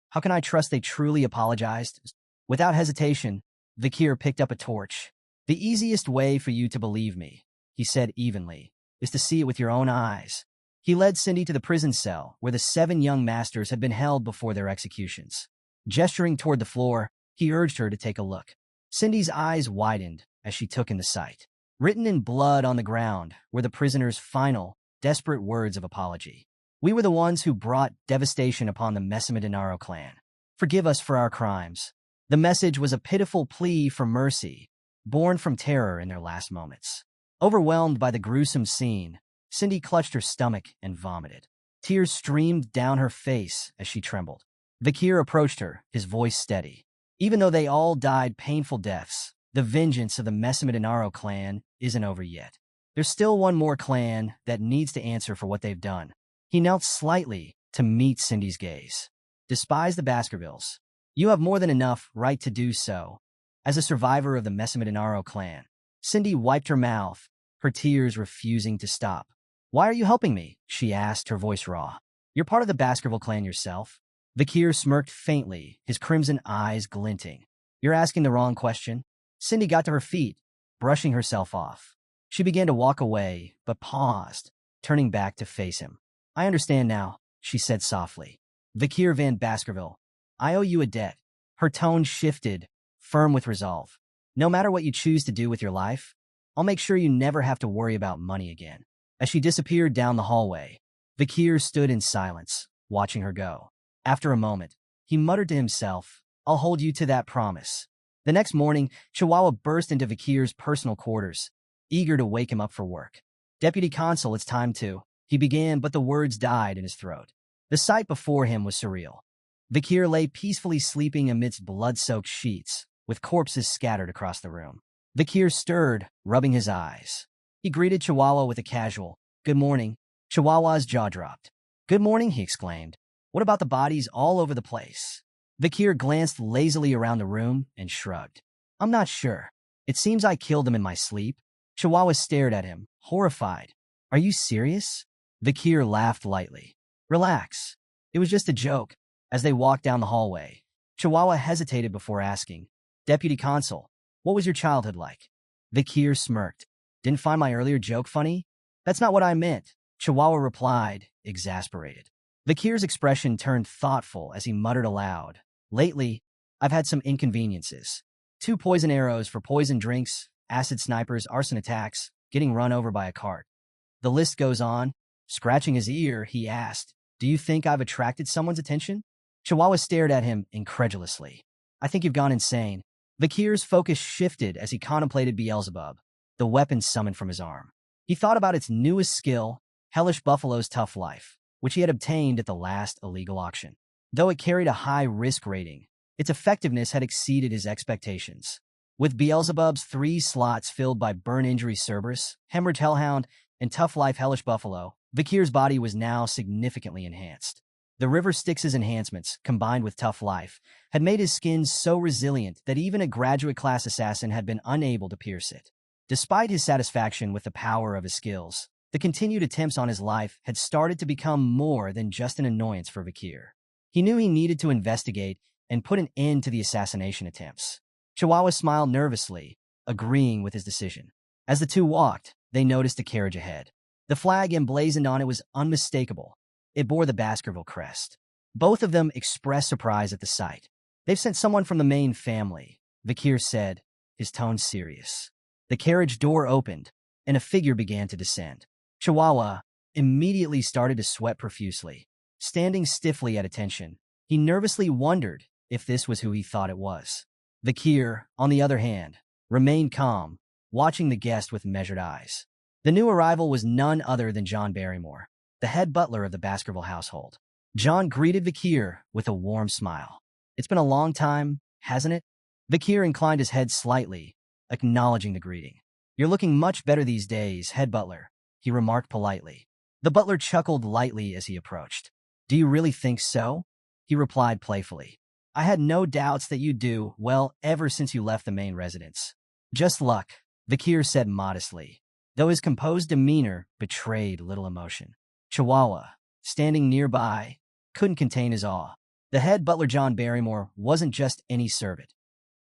[SPEAKER 1] How can I trust they truly apologized? Without hesitation, Vakir picked up a torch. The easiest way for you to believe me, he said evenly, is to see it with your own eyes. He led Cindy to the prison cell where the 7 young masters had been held before their executions. Gesturing toward the floor, he urged her to take a look. Cindy's eyes widened as she took in the sight. Written in blood on the ground were the prisoners' final, desperate words of apology. We were the ones who brought devastation upon the Messamidinaro clan. Forgive us for our crimes. The message was a pitiful plea for mercy, born from terror in their last moments. Overwhelmed by the gruesome scene, Cindy clutched her stomach and vomited. Tears streamed down her face as she trembled. Vakir approached her, his voice steady. Even though they all died painful deaths, the vengeance of the Messamidinaro clan isn't over yet. There's still one more clan that needs to answer for what they've done. He knelt slightly to meet Cindy's gaze. Despise the Baskervilles. You have more than enough right to do so. As a survivor of the Messamidinaro clan, Cindy wiped her mouth, her tears refusing to stop. Why are you helping me? She asked, her voice raw. You're part of the Baskerville clan yourself. Vakir smirked faintly, his crimson eyes glinting. You're asking the wrong question. Cindy got to her feet, brushing herself off. She began to walk away, but paused, turning back to face him. I understand now, she said softly. Vakir van Baskerville, I owe you a debt. Her tone shifted, firm with resolve. No matter what you choose to do with your life, I'll make sure you never have to worry about money again. As she disappeared down the hallway, Vakir stood in silence, watching her go. After a moment, he muttered to himself, I'll hold you to that promise. The next morning, Chihuahua burst into Vakir's personal quarters, eager to wake him up for work. Deputy Consul, it's time to, he began, but the words died in his throat. The sight before him was surreal. Vakir lay peacefully sleeping amidst blood-soaked sheets, with corpses scattered across the room. Vakir stirred, rubbing his eyes. He greeted Chihuahua with a casual, "Good morning." Chihuahua's jaw dropped. "Good morning," he exclaimed. "What about the bodies all over the place?" Vakir glanced lazily around the room and shrugged. "I'm not sure. It seems I killed them in my sleep." Chihuahua stared at him, horrified. "Are you serious?" Vakir laughed lightly. "Relax. It was just a joke." As they walked down the hallway, Chihuahua hesitated before asking, "Deputy Consul, what was your childhood like?" Vakir smirked. "Didn't find my earlier joke funny?" "That's not what I meant," Chihuahua replied, exasperated. Vakir's expression turned thoughtful as he muttered aloud, "Lately, I've had some inconveniences. 2 poison arrows for poison drinks, acid snipers, arson attacks, getting run over by a cart. The list goes on." Scratching his ear, he asked, "Do you think I've attracted someone's attention?" Chihuahua stared at him incredulously. "I think you've gone insane." Vakir's focus shifted as he contemplated Beelzebub, the weapon summoned from his arm. He thought about its newest skill, Hellish Buffalo's Tough Life, which he had obtained at the last illegal auction. Though it carried a high risk rating, its effectiveness had exceeded his expectations. With Beelzebub's 3 slots filled by Burn Injury Cerberus, Hemorrhage Hellhound, and Tough Life Hellish Buffalo, Vakir's body was now significantly enhanced. The River Styx's enhancements, combined with Tough Life, had made his skin so resilient that even a graduate-class assassin had been unable to pierce it. Despite his satisfaction with the power of his skills, the continued attempts on his life had started to become more than just an annoyance for Vakir. He knew he needed to investigate and put an end to the assassination attempts. Chihuahua smiled nervously, agreeing with his decision. As the two walked, they noticed a carriage ahead. The flag emblazoned on it was unmistakable. It bore the Baskerville crest. Both of them expressed surprise at the sight. "They've sent someone from the main family," Vakir said, his tone serious. The carriage door opened, and a figure began to descend. Chihuahua immediately started to sweat profusely. Standing stiffly at attention, he nervously wondered if this was who he thought it was. Vakir, on the other hand, remained calm, watching the guest with measured eyes. The new arrival was none other than John Barrymore, the head butler of the Baskerville household. John greeted Vakir with a warm smile. "It's been a long time, hasn't it?" Vakir inclined his head slightly, acknowledging the greeting. "You're looking much better these days, head butler," he remarked politely. The butler chuckled lightly as he approached. "Do you really think so?" he replied playfully. "I had no doubts that you'd do well ever since you left the main residence." "Just luck," Vakir said modestly, though his composed demeanor betrayed little emotion. Chihuahua, standing nearby, couldn't contain his awe. The head butler, John Barrymore, wasn't just any servant.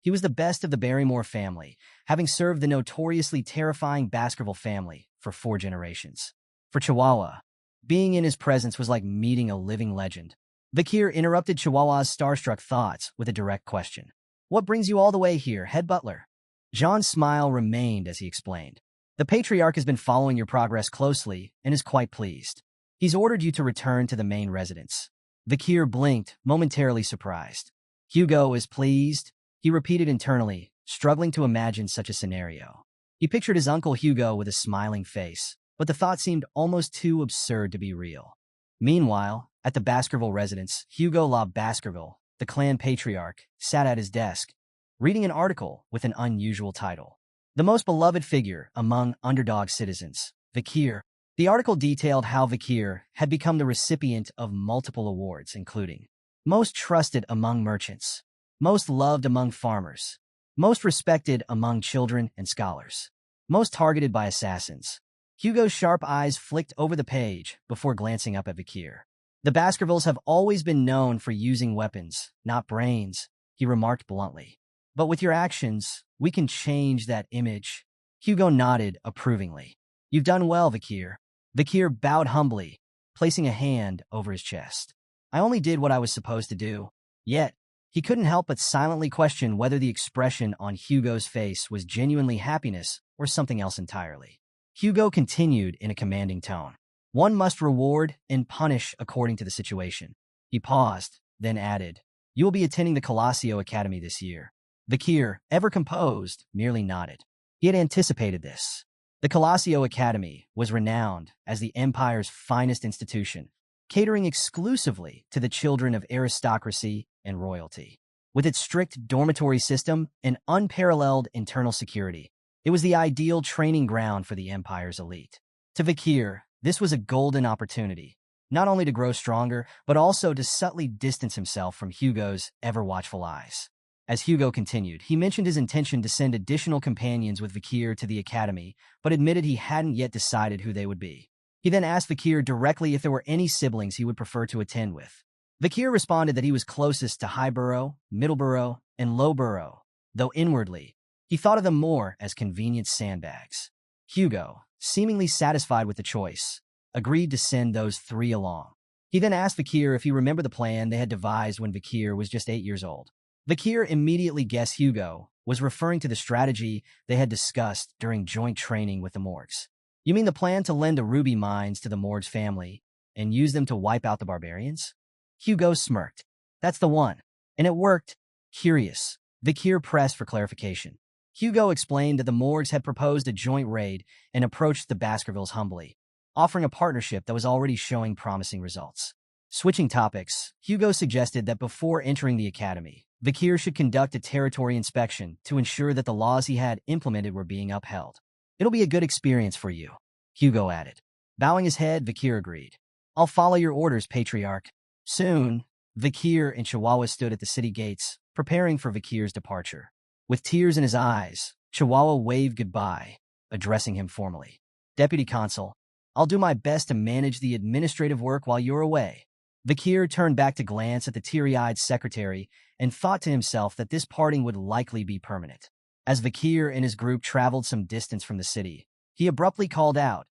[SPEAKER 1] He was the best of the Barrymore family, having served the notoriously terrifying Baskerville family for 4 generations. For Chihuahua, being in his presence was like meeting a living legend. Vakir interrupted Chihuahua's starstruck thoughts with a direct question. "What brings you all the way here, head butler?" John's smile remained as he explained. "The Patriarch has been following your progress closely and is quite pleased. He's ordered you to return to the main residence." Vakir blinked, momentarily surprised. "Hugo is pleased?" he repeated internally, struggling to imagine such a scenario. He pictured his uncle Hugo with a smiling face, but the thought seemed almost too absurd to be real. Meanwhile, at the Baskerville residence, Hugo La Baskerville, the clan patriarch, sat at his desk, reading an article with an unusual title. "The most beloved figure among Underdog citizens, Vakir." The article detailed how Vakir had become the recipient of multiple awards, including Most Trusted Among Merchants, Most Loved Among Farmers, Most Respected Among Children and Scholars, Most Targeted by Assassins. Hugo's sharp eyes flicked over the page before glancing up at Vakir. "The Baskervilles have always been known for using weapons, not brains," he remarked bluntly. "But with your actions, we can change that image." Hugo nodded approvingly. "You've done well, Vakir." Vakir bowed humbly, placing a hand over his chest. "I only did what I was supposed to do." Yet, he couldn't help but silently question whether the expression on Hugo's face was genuinely happiness or something else entirely. Hugo continued in a commanding tone. "One must reward and punish according to the situation." He paused, then added, "You will be attending the Colosseo Academy this year." Vakir, ever composed, merely nodded. He had anticipated this. The Colosseo Academy was renowned as the Empire's finest institution, catering exclusively to the children of aristocracy and royalty. With its strict dormitory system and unparalleled internal security, it was the ideal training ground for the Empire's elite. To Vakir, this was a golden opportunity, not only to grow stronger, but also to subtly distance himself from Hugo's ever-watchful eyes. As Hugo continued, he mentioned his intention to send additional companions with Vakir to the academy, but admitted he hadn't yet decided who they would be. He then asked Vakir directly if there were any siblings he would prefer to attend with. Vakir responded that he was closest to Highborough, Middleborough, and Lowborough, though inwardly, he thought of them more as convenient sandbags. Hugo, seemingly satisfied with the choice, agreed to send those 3 along. He then asked Vakir if he remembered the plan they had devised when Vakir was just 8 years old. Vakir immediately guessed Hugo was referring to the strategy they had discussed during joint training with the Morgs. "You mean the plan to lend the ruby mines to the Morgs family and use them to wipe out the barbarians?" Hugo smirked. "That's the one. And it worked." Curious, Vakir pressed for clarification. Hugo explained that the Morgs had proposed a joint raid and approached the Baskervilles humbly, offering a partnership that was already showing promising results. Switching topics, Hugo suggested that before entering the academy, Vakir should conduct a territory inspection to ensure that the laws he had implemented were being upheld. "It'll be a good experience for you," Hugo added. Bowing his head, Vakir agreed. "I'll follow your orders, Patriarch." Soon, Vakir and Chihuahua stood at the city gates, preparing for Vakir's departure. With tears in his eyes, Chihuahua waved goodbye, addressing him formally. "Deputy Consul, I'll do my best to manage the administrative work while you're away." Vakir turned back to glance at the teary-eyed secretary and thought to himself that this parting would likely be permanent. As Vakir and his group traveled some distance from the city, he abruptly called out,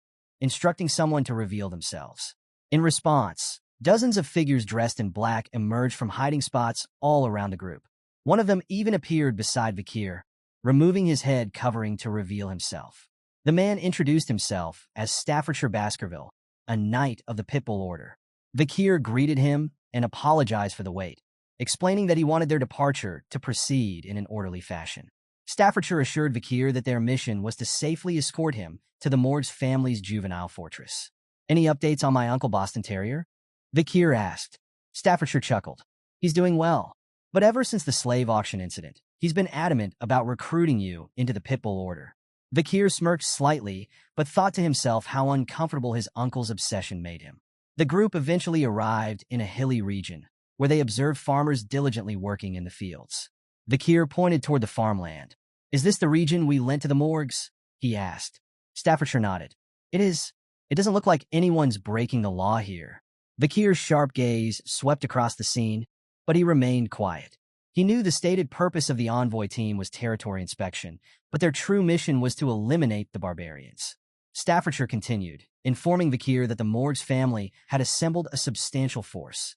[SPEAKER 1] instructing someone to reveal themselves. In response, dozens of figures dressed in black emerged from hiding spots all around the group. One of them even appeared beside Vakir, removing his head covering to reveal himself. The man introduced himself as Staffordshire Baskerville, a knight of the Pitbull Order. Vakir greeted him and apologized for the wait, explaining that he wanted their departure to proceed in an orderly fashion. Staffordshire assured Vakir that their mission was to safely escort him to the Morg's family's juvenile fortress. "Any updates on my Uncle Boston Terrier?" Vakir asked. Staffordshire chuckled. "He's doing well, but ever since the slave auction incident, he's been adamant about recruiting you into the Pitbull Order." Vakir smirked slightly, but thought to himself how uncomfortable his uncle's obsession made him. The group eventually arrived in a hilly region, where they observed farmers diligently working in the fields. Vakir pointed toward the farmland. "Is this the region we lent to the Morgs?" he asked. Staffordshire nodded. "It is. It doesn't look like anyone's breaking the law here." Vakir's sharp gaze swept across the scene, but he remained quiet. He knew the stated purpose of the envoy team was territory inspection, but their true mission was to eliminate the barbarians. Staffordshire continued, informing Vakir that the Morg's family had assembled a substantial force.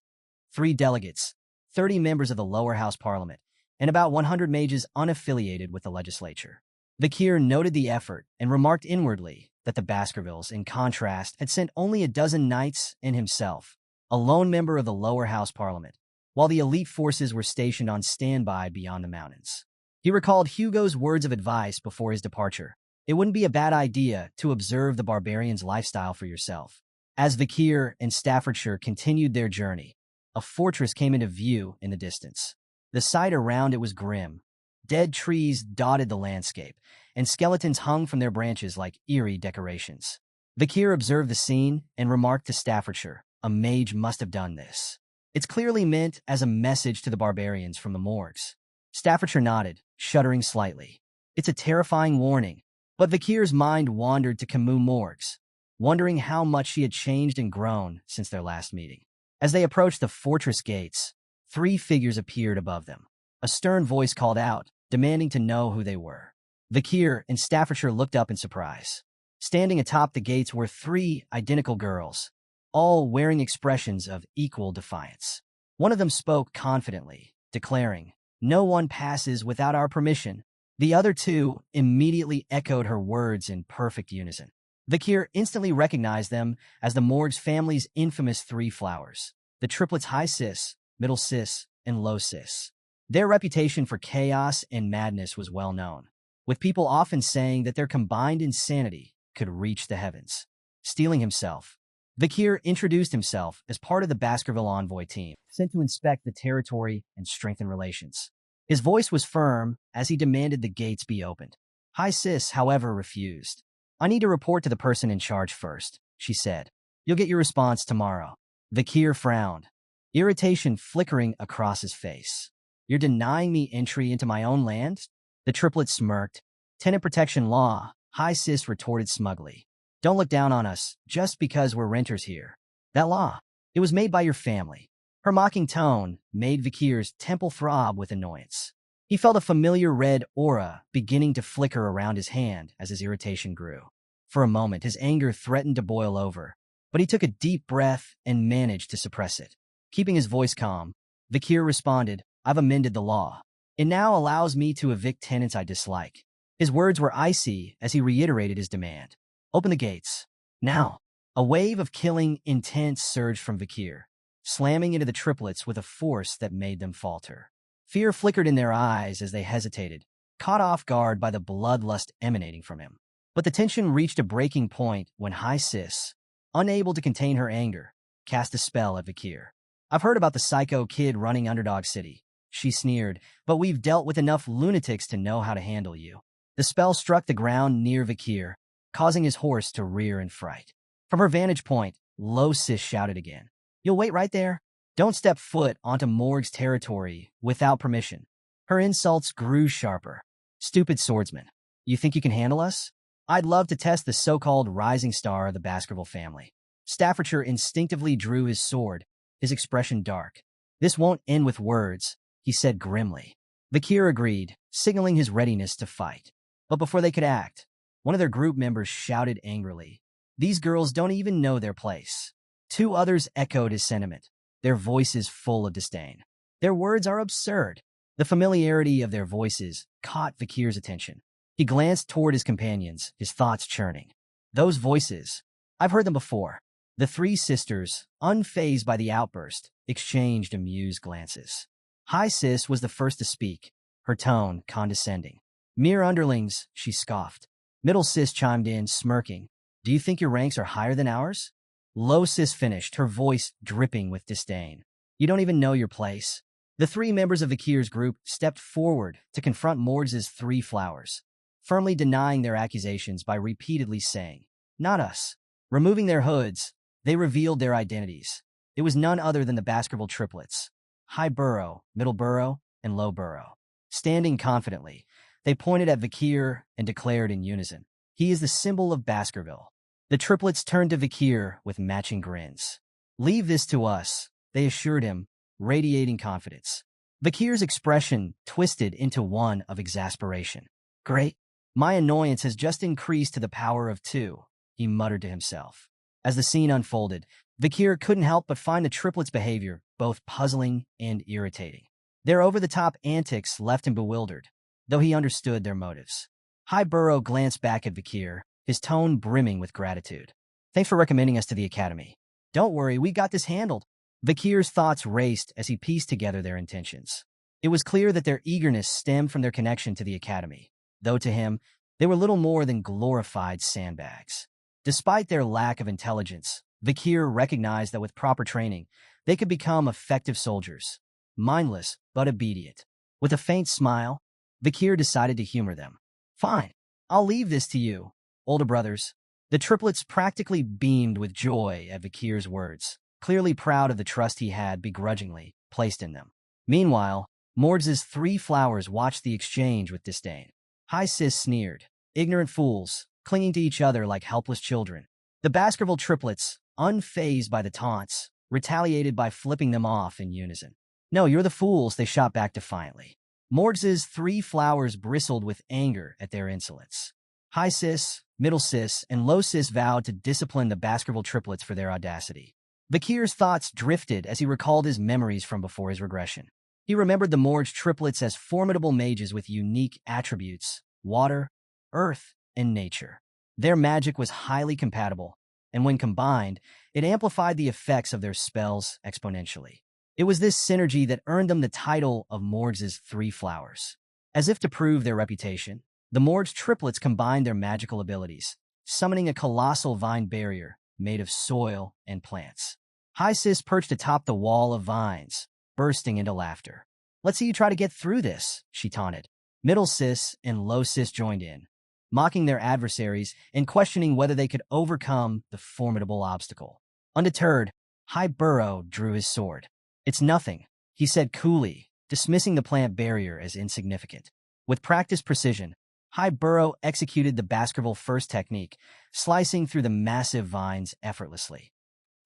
[SPEAKER 1] 3 delegates, 30 members of the lower house parliament, and about 100 mages unaffiliated with the legislature. Vakir noted the effort and remarked inwardly that the Baskervilles, in contrast, had sent only a dozen knights and himself, a lone member of the lower house parliament, while the elite forces were stationed on standby beyond the mountains. He recalled Hugo's words of advice before his departure. It wouldn't be a bad idea to observe the barbarians' lifestyle for yourself. As Vakir and Staffordshire continued their journey, a fortress came into view in the distance. The sight around it was grim. Dead trees dotted the landscape, and skeletons hung from their branches like eerie decorations. Vakir observed the scene and remarked to Staffordshire, "A mage must have done this. It's clearly meant as a message to the barbarians from the Morgs." Staffordshire nodded, shuddering slightly. "It's a terrifying warning." But Vakir's mind wandered to Kimu Morgs, wondering how much she had changed and grown since their last meeting. As they approached the fortress gates, 3 figures appeared above them. A stern voice called out, demanding to know who they were. Vakir and Staffordshire looked up in surprise. Standing atop the gates were 3 identical girls, all wearing expressions of equal defiance. One of them spoke confidently, declaring, "No one passes without our permission." The other 2 immediately echoed her words in perfect unison. Vakir instantly recognized them as the Morg's family's infamous 3 flowers, the triplets High Sis, Middle Sis, and Low Sis. Their reputation for chaos and madness was well known, with people often saying that their combined insanity could reach the heavens. Steeling himself, Vakir introduced himself as part of the Baskerville envoy team, sent to inspect the territory and strengthen relations. His voice was firm as he demanded the gates be opened. High Sis, however, refused. "I need to report to the person in charge first," she said. "You'll get your response tomorrow." Vakir frowned, irritation flickering across his face. "You're denying me entry into my own land?" The triplet smirked. "Tenant protection law," High Sis retorted smugly. "Don't look down on us just because we're renters here. That law, it was made by your family." Her mocking tone made Vakir's temple throb with annoyance. He felt a familiar red aura beginning to flicker around his hand as his irritation grew. For a moment, his anger threatened to boil over, but he took a deep breath and managed to suppress it. Keeping his voice calm, Vakir responded, "I've amended the law. It now allows me to evict tenants I dislike." His words were icy as he reiterated his demand. "Open the gates. Now." A wave of killing intent surged from Vakir, slamming into the triplets with a force that made them falter. Fear flickered in their eyes as they hesitated, caught off guard by the bloodlust emanating from him. But the tension reached a breaking point when High Sis, unable to contain her anger, cast a spell at Vakir. "I've heard about the psycho kid running Underdog City," she sneered, "but we've dealt with enough lunatics to know how to handle you." The spell struck the ground near Vakir, causing his horse to rear in fright. From her vantage point, Low Sis shouted again, "You'll wait right there? Don't step foot onto Morg's territory without permission." Her insults grew sharper. "Stupid swordsman. You think you can handle us?" "I'd love to test the so-called rising star of the Baskerville family." Staffordshire instinctively drew his sword, his expression dark. "This won't end with words," he said grimly. Vakir agreed, signaling his readiness to fight. But before they could act, one of their group members shouted angrily, "These girls don't even know their place." Two others echoed his sentiment, their voices full of disdain. "Their words are absurd." The familiarity of their voices caught Vakir's attention. He glanced toward his companions, his thoughts churning. "Those voices, I've heard them before." The three sisters, unfazed by the outburst, exchanged amused glances. High Sis was the first to speak, her tone condescending. "Mere underlings," she scoffed. Middle Sis chimed in, smirking. "Do you think your ranks are higher than ours?" Low Sis finished, her voice dripping with disdain. "You don't even know your place." The three members of Vakir's group stepped forward to confront Morg's three flowers, firmly denying their accusations by repeatedly saying, "Not us." Removing their hoods, they revealed their identities. It was none other than the Baskerville triplets, High Burrow, Middle Burrow, and Low Burrow. Standing confidently, they pointed at Vakir and declared in unison, "He is the symbol of Baskerville." The triplets turned to Vakir with matching grins. "Leave this to us," they assured him, radiating confidence. Vakir's expression twisted into one of exasperation. "Great. My annoyance has just increased to the power of 2, he muttered to himself. As the scene unfolded, Vakir couldn't help but find the triplets' behavior both puzzling and irritating. Their over-the-top antics left him bewildered, though he understood their motives. High Burrow glanced back at Vakir, his tone brimming with gratitude. "Thanks for recommending us to the Academy." "Don't worry, we got this handled." Vakir's thoughts raced as he pieced together their intentions. It was clear that their eagerness stemmed from their connection to the Academy, though to him, they were little more than glorified sandbags. Despite their lack of intelligence, Vakir recognized that with proper training, they could become effective soldiers, mindless but obedient. With a faint smile, Vakir decided to humor them. "Fine, I'll leave this to you, older brothers." The triplets practically beamed with joy at Vakir's words, clearly proud of the trust he had begrudgingly placed in them. Meanwhile, Morg's three flowers watched the exchange with disdain. High Sis sneered, "Ignorant fools, clinging to each other like helpless children." The Baskerville triplets, unfazed by the taunts, retaliated by flipping them off in unison. "No, you're the fools," they shot back defiantly. Morg's three flowers bristled with anger at their insolence. High Sis, Middle Sis, and Low Sis vowed to discipline the Baskerville triplets for their audacity. Vakir's thoughts drifted as he recalled his memories from before his regression. He remembered the Morg triplets as formidable mages with unique attributes: water, earth, and nature. Their magic was highly compatible, and when combined, it amplified the effects of their spells exponentially. It was this synergy that earned them the title of Morg's Three Flowers. As if to prove their reputation, the Morg triplets combined their magical abilities, summoning a colossal vine barrier made of soil and plants. High Sis perched atop the wall of vines, bursting into laughter. "Let's see you try to get through this," she taunted. Middle Sis and Low Sis joined in, mocking their adversaries and questioning whether they could overcome the formidable obstacle. Undeterred, High Burrow drew his sword. "It's nothing," he said coolly, dismissing the plant barrier as insignificant. With practiced precision, High Burrow executed the Baskerville First technique, slicing through the massive vines effortlessly.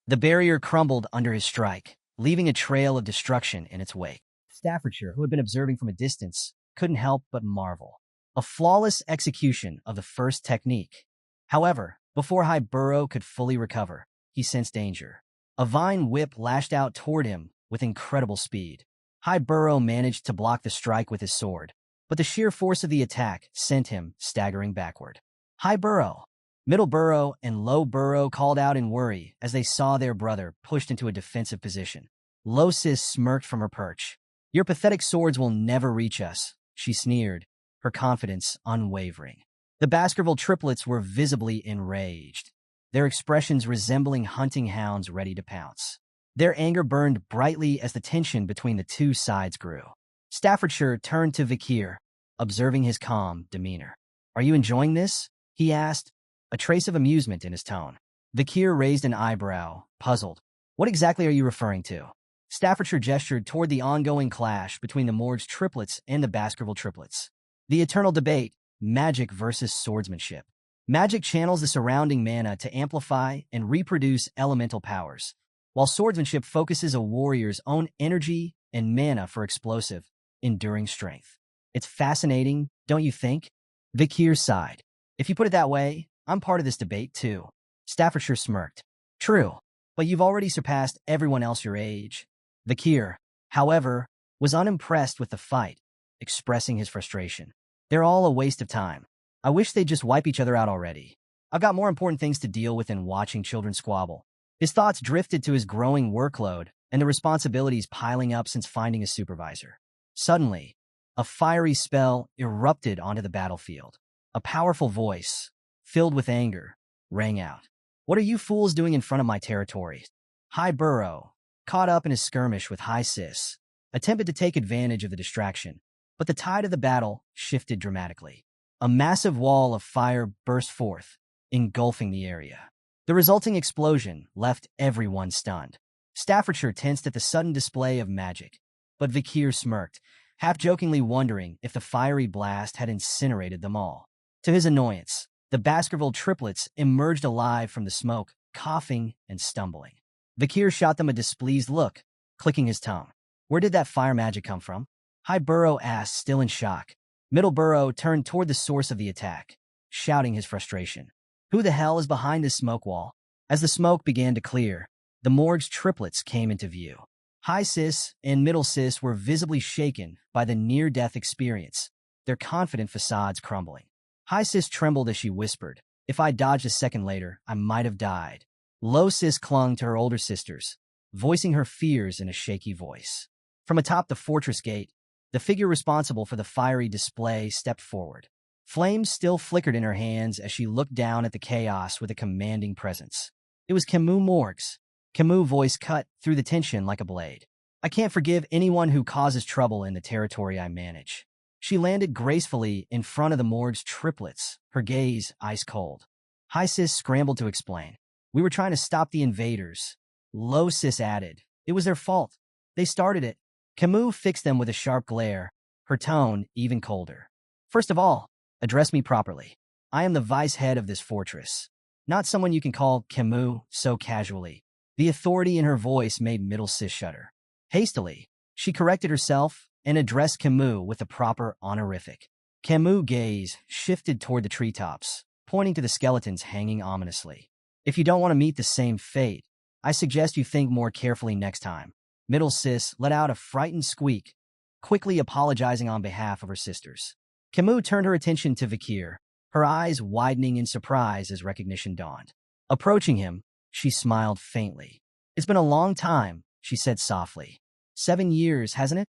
[SPEAKER 1] The barrier crumbled under his strike, leaving a trail of destruction in its wake. Staffordshire, who had been observing from a distance, couldn't help but marvel. A flawless execution of the first technique. However, before High Burrow could fully recover, he sensed danger. A vine whip lashed out toward him with incredible speed. High Burrow managed to block the strike with his sword, but the sheer force of the attack sent him staggering backward. High Burrow, Middle Burrow, and Low Burrow called out in worry as they saw their brother pushed into a defensive position. Low Sis smirked from her perch. "Your pathetic swords will never reach us," she sneered, her confidence unwavering. The Baskerville triplets were visibly enraged, their expressions resembling hunting hounds ready to pounce. Their anger burned brightly as the tension between the two sides grew. Staffordshire turned to Vakir, observing his calm demeanor. "Are you enjoying this?" he asked, a trace of amusement in his tone. Vakir raised an eyebrow, puzzled. "What exactly are you referring to?" Staffordshire gestured toward the ongoing clash between the Morg's triplets and the Baskerville triplets. The eternal debate, magic versus swordsmanship. Magic channels the surrounding mana to amplify and reproduce elemental powers, while swordsmanship focuses a warrior's own energy and mana for explosive, enduring strength. "It's fascinating, don't you think?" Vakir sighed. "If you put it that way, I'm part of this debate, too." Staffordshire smirked. "True, but you've already surpassed everyone else your age." Vakir, however, was unimpressed with the fight, expressing his frustration. "They're all a waste of time. I wish they'd just wipe each other out already. I've got more important things to deal with than watching children squabble." His thoughts drifted to his growing workload and the responsibilities piling up since finding a supervisor. Suddenly, a fiery spell erupted onto the battlefield. A powerful voice, filled with anger, rang out. "What are you fools doing in front of my territory?" High Burrow, caught up in a skirmish with High Sis, attempted to take advantage of the distraction, but the tide of the battle shifted dramatically. A massive wall of fire burst forth, engulfing the area. The resulting explosion left everyone stunned. Staffordshire tensed at the sudden display of magic, but Vakir smirked, half-jokingly wondering if the fiery blast had incinerated them all. To his annoyance, the Baskerville triplets emerged alive from the smoke, coughing and stumbling. Vakir shot them a displeased look, clicking his tongue. "Where did that fire magic come from?" High Burrow asked, still in shock. Middle Burrow turned toward the source of the attack, shouting his frustration. "Who the hell is behind this smoke wall?" As the smoke began to clear, the Morg's triplets came into view. High Sis and Middle Sis were visibly shaken by the near-death experience, their confident facades crumbling. High Sis trembled as she whispered, "If I dodged a second later, I might have died." Low Sis clung to her older sisters, voicing her fears in a shaky voice. From atop the fortress gate, the figure responsible for the fiery display stepped forward. Flames still flickered in her hands as she looked down at the chaos with a commanding presence. It was Kimu Morg's. Kimu's voice cut through the tension like a blade. "I can't forgive anyone who causes trouble in the territory I manage." She landed gracefully in front of the Morg's triplets, her gaze ice-cold. High Sis scrambled to explain. "We were trying to stop the invaders." Low Sis added, "It was their fault. They started it." Kimu fixed them with a sharp glare, her tone even colder. "First of all, address me properly. I am the vice head of this fortress, not someone you can call Kimu so casually." The authority in her voice made Middle Sis shudder. Hastily, she corrected herself and addressed Kimu with a proper honorific. Kimu's gaze shifted toward the treetops, pointing to the skeletons hanging ominously. "If you don't want to meet the same fate, I suggest you think more carefully next time." Middle Sis let out a frightened squeak, quickly apologizing on behalf of her sisters. Kimu turned her attention to Vakir, her eyes widening in surprise as recognition dawned. Approaching him, she smiled faintly. "It's been a long time," she said softly. 7 years, hasn't it?"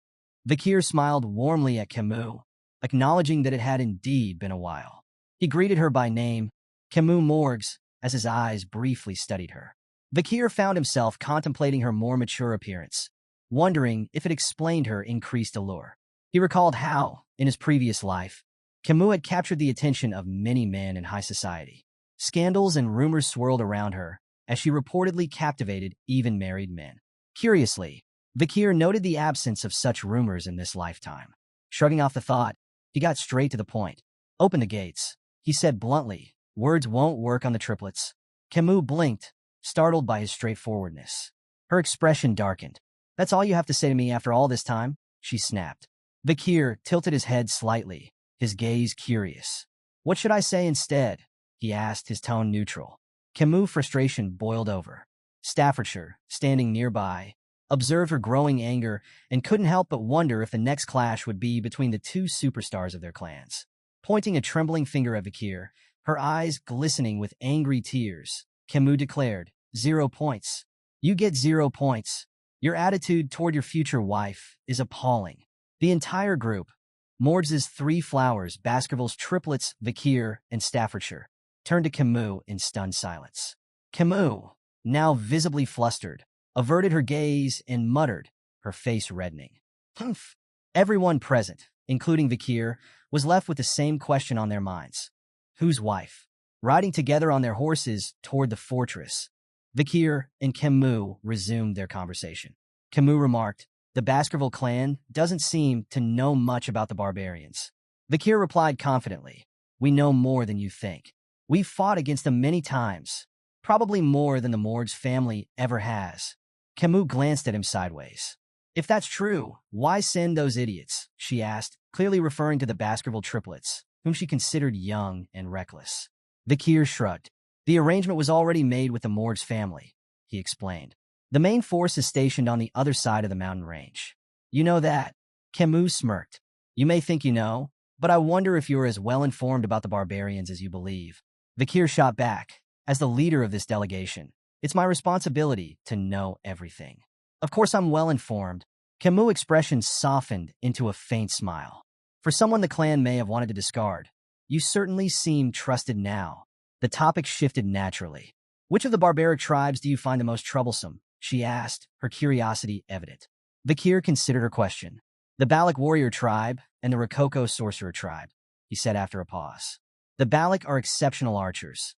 [SPEAKER 1] Vakir smiled warmly at Kimu, acknowledging that it had indeed been a while. He greeted her by name, "Kimu Morgs, as his eyes briefly studied her. Vakir found himself contemplating her more mature appearance, wondering if it explained her increased allure. He recalled how, in his previous life, Kimu had captured the attention of many men in high society. Scandals and rumors swirled around her as she reportedly captivated even married men. Curiously, Vakir noted the absence of such rumors in this lifetime. Shrugging off the thought, he got straight to the point. "Open the gates," he said bluntly. "Words won't work on the triplets." Kimu blinked, startled by his straightforwardness. Her expression darkened. "That's all you have to say to me after all this time?" she snapped. Vakir tilted his head slightly, his gaze curious. "What should I say instead?" he asked, his tone neutral. Kimu's frustration boiled over. Staffordshire, standing nearby, observed her growing anger and couldn't help but wonder if the next clash would be between the two superstars of their clans. Pointing a trembling finger at Vakir, her eyes glistening with angry tears, Kimu declared, "0 points. You get 0 points. Your attitude toward your future wife is appalling." The entire group, Morg's 3 flowers, Baskerville's triplets, Vakir, and Staffordshire, turned to Kimu in stunned silence. Kimu, now visibly flustered, averted her gaze and muttered, her face reddening. "Humph." Everyone present, including Vakir, was left with the same question on their minds. Whose wife? Riding together on their horses toward the fortress, Vakir and Kimu resumed their conversation. Kimu remarked, "The Baskerville clan doesn't seem to know much about the barbarians." Vakir replied confidently, "We know more than you think. We've fought against them many times, probably more than the Morg's family ever has." Kimu glanced at him sideways. "If that's true, why send those idiots?" she asked, clearly referring to the Baskerville triplets, whom she considered young and reckless. Vakir shrugged. "The arrangement was already made with the Morg's family," he explained. "The main force is stationed on the other side of the mountain range." "You know that?" Kimu smirked. "You may think you know, but I wonder if you're as well informed about the barbarians as you believe." Vakir shot back, "As the leader of this delegation, it's my responsibility to know everything." "Of course I'm well informed." Kimu's expression softened into a faint smile. "For someone the clan may have wanted to discard, you certainly seem trusted now." The topic shifted naturally. "Which of the barbaric tribes do you find the most troublesome?" she asked, her curiosity evident. Vakir considered her question. "The Balac warrior tribe and the Rococo sorcerer tribe," he said after a pause. "The Balac are exceptional archers.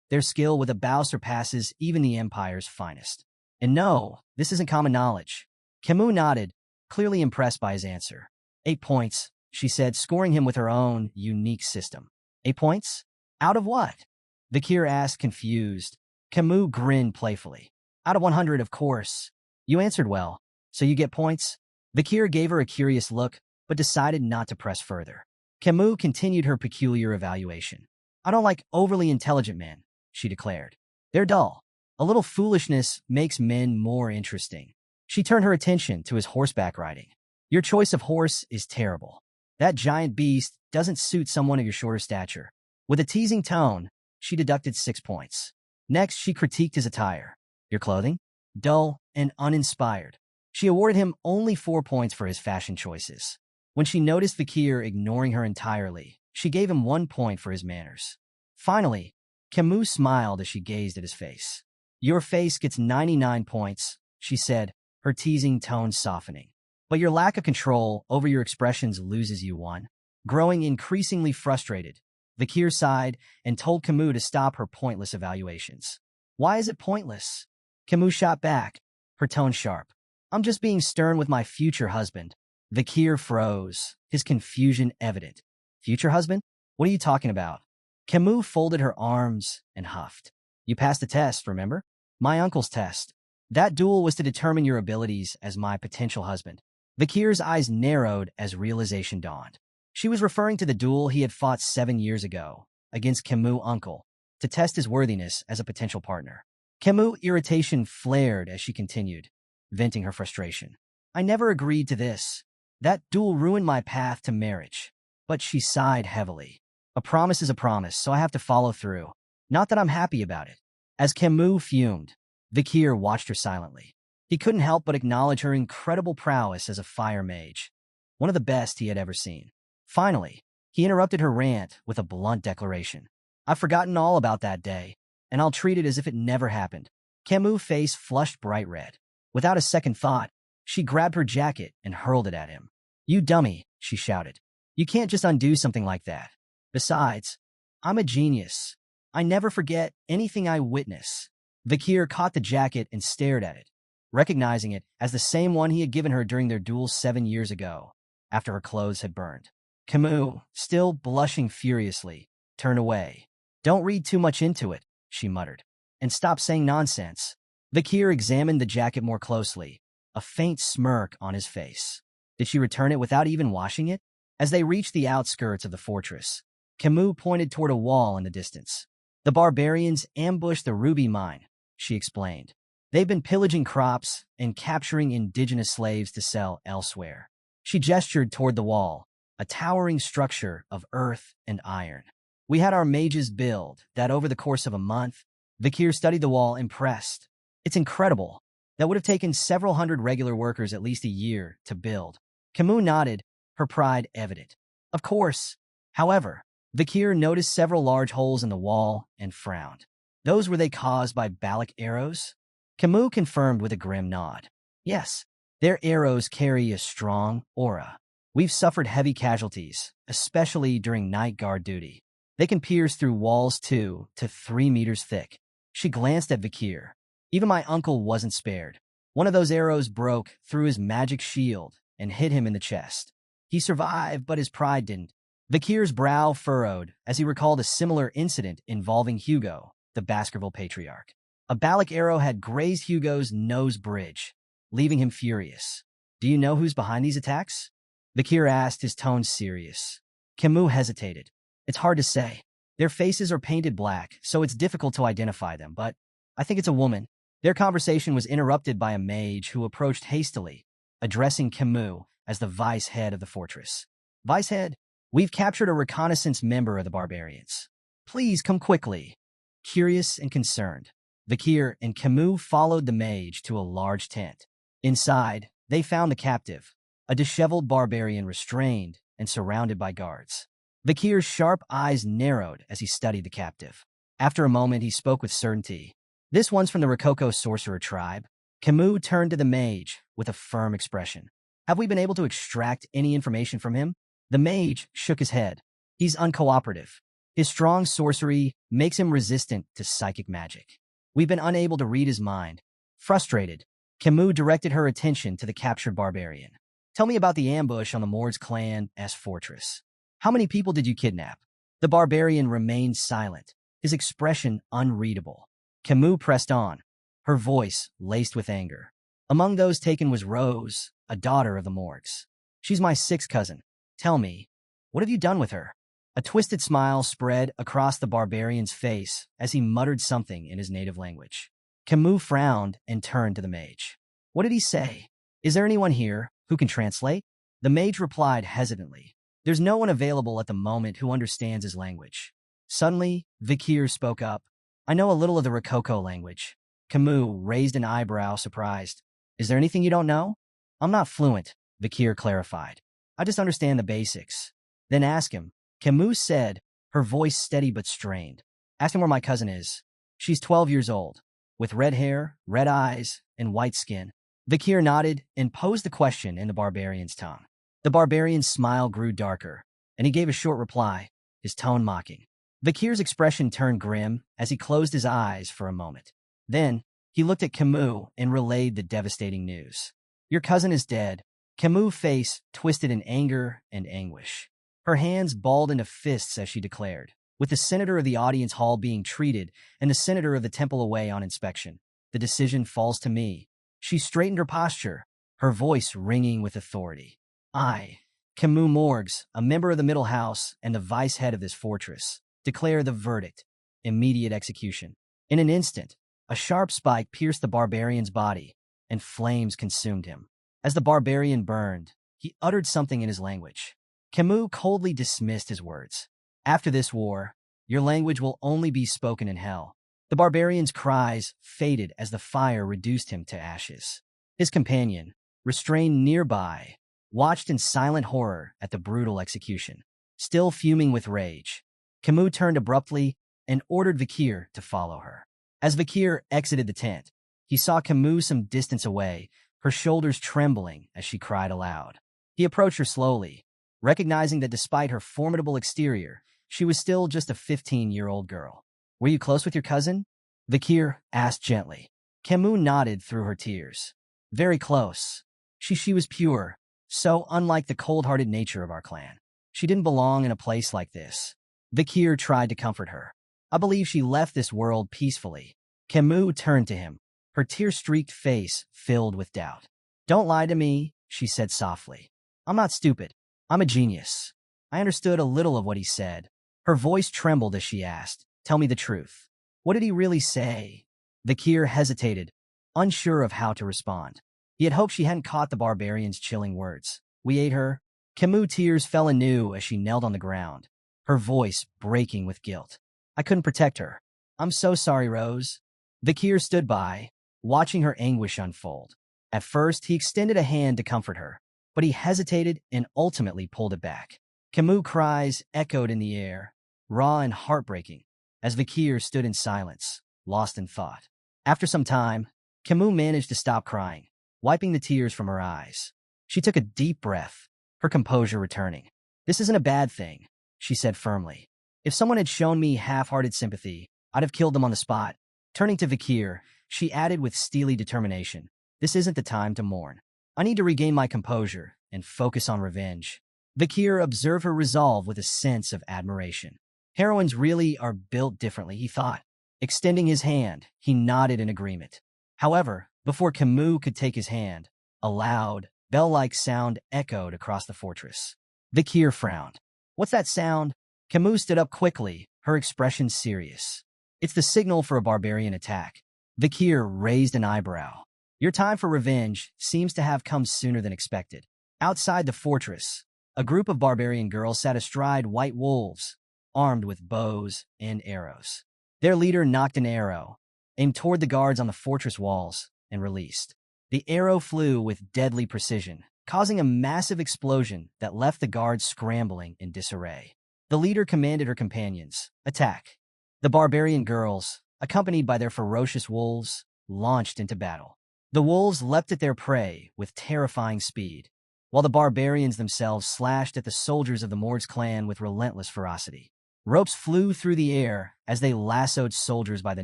[SPEAKER 1] Their skill with a bow surpasses even the Empire's finest. And no, this isn't common knowledge." Kimu nodded, clearly impressed by his answer. 8 points, she said, scoring him with her own unique system. 8 points? Out of what? Vakir asked, confused. Kimu grinned playfully. "Out of 100, of course. You answered well, so you get points." Vakir gave her a curious look, but decided not to press further. Kimu continued her peculiar evaluation. "I don't like overly intelligent men," she declared. "They're dull. A little foolishness makes men more interesting." She turned her attention to his horseback riding. "Your choice of horse is terrible. That giant beast doesn't suit someone of your shorter stature." With a teasing tone, she deducted 6 points. Next, she critiqued his attire. "Your clothing? Dull and uninspired." She awarded him only 4 points for his fashion choices. When she noticed Vakir ignoring her entirely, she gave him 1 point for his manners. Finally, Kimu smiled as she gazed at his face. "Your face gets 99 points, she said, her teasing tone softening. "But your lack of control over your expressions loses you 1. Growing increasingly frustrated, Vakir sighed and told Kimu to stop her pointless evaluations. "Why is it pointless?" Kimu shot back, her tone sharp. "I'm just being stern with my future husband." Vakir froze, his confusion evident. "Future husband? What are you talking about?" Kimu folded her arms and huffed. "You passed the test, remember? My uncle's test. That duel was to determine your abilities as my potential husband." Vakir's eyes narrowed as realization dawned. She was referring to the duel he had fought 7 years ago against Kimu's uncle to test his worthiness as a potential partner. Kimu's irritation flared as she continued, venting her frustration. "I never agreed to this. That duel ruined my path to marriage." But she sighed heavily. "A promise is a promise, so I have to follow through. Not that I'm happy about it." As Kimu fumed, Vakir watched her silently. He couldn't help but acknowledge her incredible prowess as a fire mage, one of the best he had ever seen. Finally, he interrupted her rant with a blunt declaration. "I've forgotten all about that day. and I'll treat it as if it never happened. Kimu's face flushed bright red. Without a second thought, she grabbed her jacket and hurled it at him. "You dummy," she shouted. "You can't just undo something like that. Besides, I'm a genius. I never forget anything I witness." Vakir caught the jacket and stared at it, recognizing it as the same one he had given her during their duel 7 years ago, after her clothes had burned. Kimu, still blushing furiously, turned away. "Don't read too much into it," she muttered, "and stop saying nonsense." Vakir examined the jacket more closely, a faint smirk on his face. Did she return it without even washing it? As they reached the outskirts of the fortress, Kimu pointed toward a wall in the distance. "The barbarians ambushed the ruby mine," she explained. "They've been pillaging crops and capturing indigenous slaves to sell elsewhere." She gestured toward the wall, a towering structure of earth and iron. "We had our mages build that over the course of a month." Vakir studied the wall, impressed. "It's incredible. That would have taken several hundred regular workers at least a year to build." Kimu nodded, her pride evident. "Of course." However, Vakir noticed several large holes in the wall and frowned. "Those were they caused by Balac arrows?" Kimu confirmed with a grim nod. "Yes, their arrows carry a strong aura. We've suffered heavy casualties, especially during night guard duty. They can pierce through walls 2 to 3 meters thick." She glanced at Vakir. "Even my uncle wasn't spared. One of those arrows broke through his magic shield and hit him in the chest. He survived, but his pride didn't." Vakir's brow furrowed as he recalled a similar incident involving Hugo, the Baskerville Patriarch. A Balac arrow had grazed Hugo's nose bridge, leaving him furious. "Do you know who's behind these attacks?" Vakir asked, his tone serious. Kimu hesitated. "It's hard to say. Their faces are painted black, so it's difficult to identify them, but I think it's a woman." Their conversation was interrupted by a mage who approached hastily, addressing Kimu as the vice head of the fortress. "Vice head, we've captured a reconnaissance member of the barbarians. Please come quickly." Curious and concerned, Vakir and Kimu followed the mage to a large tent. Inside, they found the captive, a disheveled barbarian restrained and surrounded by guards. Vakir's sharp eyes narrowed as he studied the captive. After a moment, he spoke with certainty. "This one's from the Rococo sorcerer tribe." Kimu turned to the mage with a firm expression. "Have we been able to extract any information from him?" The mage shook his head. "He's uncooperative. His strong sorcery makes him resistant to psychic magic. We've been unable to read his mind." Frustrated, Kimu directed her attention to the captured barbarian. "Tell me about the ambush on the Morg's clan's fortress. How many people did you kidnap?" The barbarian remained silent, his expression unreadable. Kimu pressed on, her voice laced with anger. "Among those taken was Rose, a daughter of the Morgs. She's my 6th cousin. Tell me, what have you done with her?" A twisted smile spread across the barbarian's face as he muttered something in his native language. Kimu frowned and turned to the mage. "What did he say? Is there anyone here who can translate?" The mage replied hesitantly. "There's no one available at the moment who understands his language." Suddenly, Vakir spoke up. "I know a little of the Rococo language." Kimu raised an eyebrow, surprised. "Is there anything you don't know?" "I'm not fluent," Vakir clarified. "I just understand the basics." "Then ask him," Kimu said, her voice steady but strained. "Ask him where my cousin is. She's 12 years old, with red hair, red eyes, and white skin." Vakir nodded and posed the question in the barbarian's tongue. The barbarian's smile grew darker, and he gave a short reply, his tone mocking. Vakir's expression turned grim as he closed his eyes for a moment. Then, he looked at Kimu and relayed the devastating news. "Your cousin is dead." Kimu's face twisted in anger and anguish. Her hands balled into fists as she declared, with the senator of the audience hall being treated and the senator of the temple away on inspection. "The decision falls to me." She straightened her posture, her voice ringing with authority. "I, Kimu Morgs, a member of the Middle House and the vice head of this fortress, declare the verdict: immediate execution." In an instant, a sharp spike pierced the barbarian's body, and flames consumed him. As the barbarian burned, he uttered something in his language. Kimu coldly dismissed his words. "After this war, your language will only be spoken in hell." The barbarian's cries faded as the fire reduced him to ashes. His companion, restrained nearby, watched in silent horror at the brutal execution. Still fuming with rage, Kimu turned abruptly and ordered Vakir to follow her. As Vakir exited the tent, he saw Kimu some distance away, her shoulders trembling as she cried aloud. He approached her slowly, recognizing that despite her formidable exterior, she was still just a 15-year-old girl. "Were you close with your cousin?" Vakir asked gently. Kimu nodded through her tears. "Very close. She was pure, so unlike the cold-hearted nature of our clan. She didn't belong in a place like this." Vakir tried to comfort her. "I believe she left this world peacefully." Kimu turned to him, her tear-streaked face filled with doubt. "Don't lie to me," she said softly. "I'm not stupid. I'm a genius." I understood a little of what he said. Her voice trembled as she asked, "Tell me the truth. What did he really say?" Vakir hesitated, unsure of how to respond. He had hoped she hadn't caught the barbarian's chilling words. "We ate her." Kimu tears fell anew as she knelt on the ground, her voice breaking with guilt. "I couldn't protect her. I'm so sorry, Rose." Vakir stood by, watching her anguish unfold. At first, he extended a hand to comfort her, but he hesitated and ultimately pulled it back. Kimu cries echoed in the air, raw and heartbreaking, as Vakir stood in silence, lost in thought. After some time, Kimu managed to stop crying, wiping the tears from her eyes. She took a deep breath, her composure returning. "This isn't a bad thing," she said firmly. "If someone had shown me half-hearted sympathy, I'd have killed them on the spot." Turning to Vakir, she added with steely determination, "This isn't the time to mourn. I need to regain my composure and focus on revenge." Vakir observed her resolve with a sense of admiration. Heroines really are built differently, he thought. Extending his hand, he nodded in agreement. However, before Kimu could take his hand, a loud, bell-like sound echoed across the fortress. Vakir frowned. "What's that sound?" Kimu stood up quickly, her expression serious. "It's the signal for a barbarian attack." Vakir raised an eyebrow. "Your time for revenge seems to have come sooner than expected." Outside the fortress, a group of barbarian girls sat astride white wolves, armed with bows and arrows. Their leader knocked an arrow, aimed toward the guards on the fortress walls, and released. The arrow flew with deadly precision, causing a massive explosion that left the guards scrambling in disarray. The leader commanded her companions, "Attack." The barbarian girls, accompanied by their ferocious wolves, launched into battle. The wolves leapt at their prey with terrifying speed, while the barbarians themselves slashed at the soldiers of the Morg's clan with relentless ferocity. Ropes flew through the air as they lassoed soldiers by the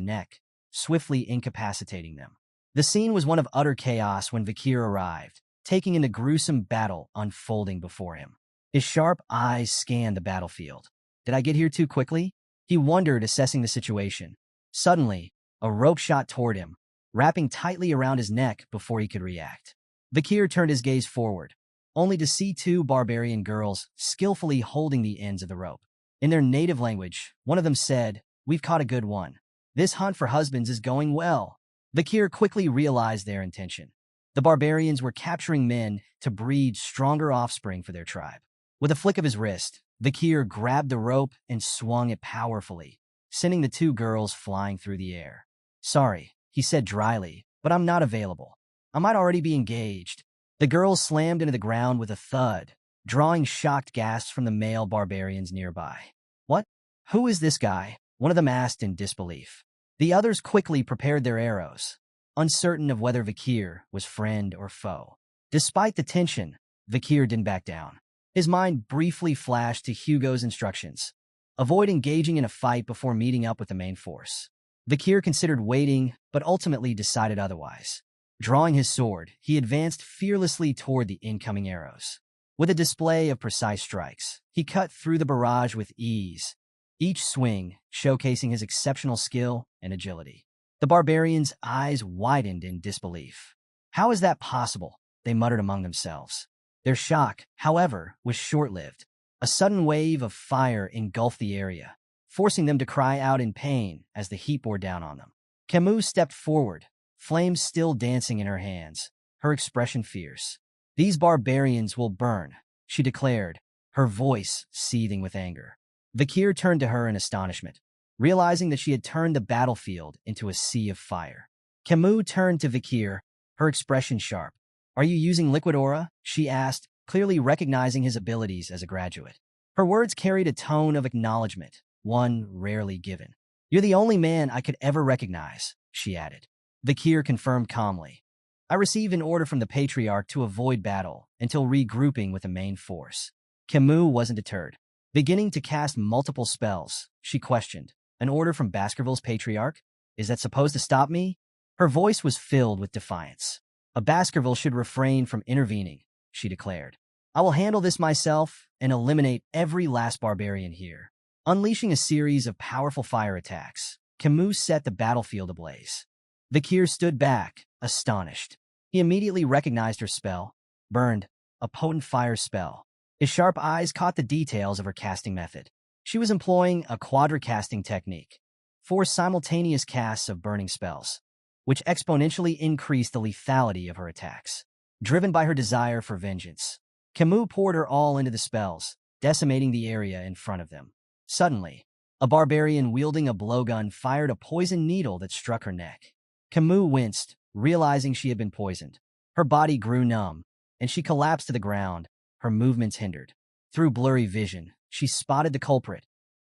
[SPEAKER 1] neck, swiftly incapacitating them. The scene was one of utter chaos when Vakir arrived, taking in the gruesome battle unfolding before him. His sharp eyes scanned the battlefield. "Did I get here too quickly?" He wondered, assessing the situation. Suddenly, a rope shot toward him, wrapping tightly around his neck before he could react. Vakir turned his gaze forward, only to see two barbarian girls skillfully holding the ends of the rope. In their native language, one of them said, "We've caught a good one. This hunt for husbands is going well." Vakir quickly realized their intention. The barbarians were capturing men to breed stronger offspring for their tribe. With a flick of his wrist, Vakir grabbed the rope and swung it powerfully, sending the two girls flying through the air. "Sorry," he said dryly, "but I'm not available. I might already be engaged." The girls slammed into the ground with a thud, drawing shocked gasps from the male barbarians nearby. "What? Who is this guy?" one of them asked in disbelief. The others quickly prepared their arrows, uncertain of whether Vakir was friend or foe. Despite the tension, Vakir didn't back down. His mind briefly flashed to Hugo's instructions: avoid engaging in a fight before meeting up with the main force. Vakir considered waiting, but ultimately decided otherwise. Drawing his sword, he advanced fearlessly toward the incoming arrows. With a display of precise strikes, he cut through the barrage with ease, each swing showcasing his exceptional skill and agility. The barbarians' eyes widened in disbelief. "How is that possible?" they muttered among themselves. Their shock, however, was short-lived. A sudden wave of fire engulfed the area, forcing them to cry out in pain as the heat bore down on them. Kimu stepped forward, flames still dancing in her hands, her expression fierce. "These barbarians will burn," she declared, her voice seething with anger. Vakir turned to her in astonishment, realizing that she had turned the battlefield into a sea of fire. Kimu turned to Vakir, her expression sharp. "Are you using liquid aura?" she asked, clearly recognizing his abilities as a graduate. Her words carried a tone of acknowledgement, one rarely given. You're the only man I could ever recognize, she added. Vakir confirmed calmly. I received an order from the Patriarch to avoid battle until regrouping with the main force. Kimu wasn't deterred. Beginning to cast multiple spells, she questioned. An order from Baskerville's Patriarch? Is that supposed to stop me? Her voice was filled with defiance. A Baskerville should refrain from intervening, she declared. I will handle this myself and eliminate every last barbarian here. Unleashing a series of powerful fire attacks, Kimu set the battlefield ablaze. Vakir stood back, astonished. He immediately recognized her spell, burned, a potent fire spell. His sharp eyes caught the details of her casting method. She was employing a quadra-casting technique, 4 simultaneous casts of burning spells, which exponentially increased the lethality of her attacks. Driven by her desire for vengeance, Kimu poured her all into the spells, decimating the area in front of them. Suddenly, a barbarian wielding a blowgun fired a poison needle that struck her neck. Kimu winced, realizing she had been poisoned. Her body grew numb, and she collapsed to the ground, her movements hindered. Through blurry vision, she spotted the culprit,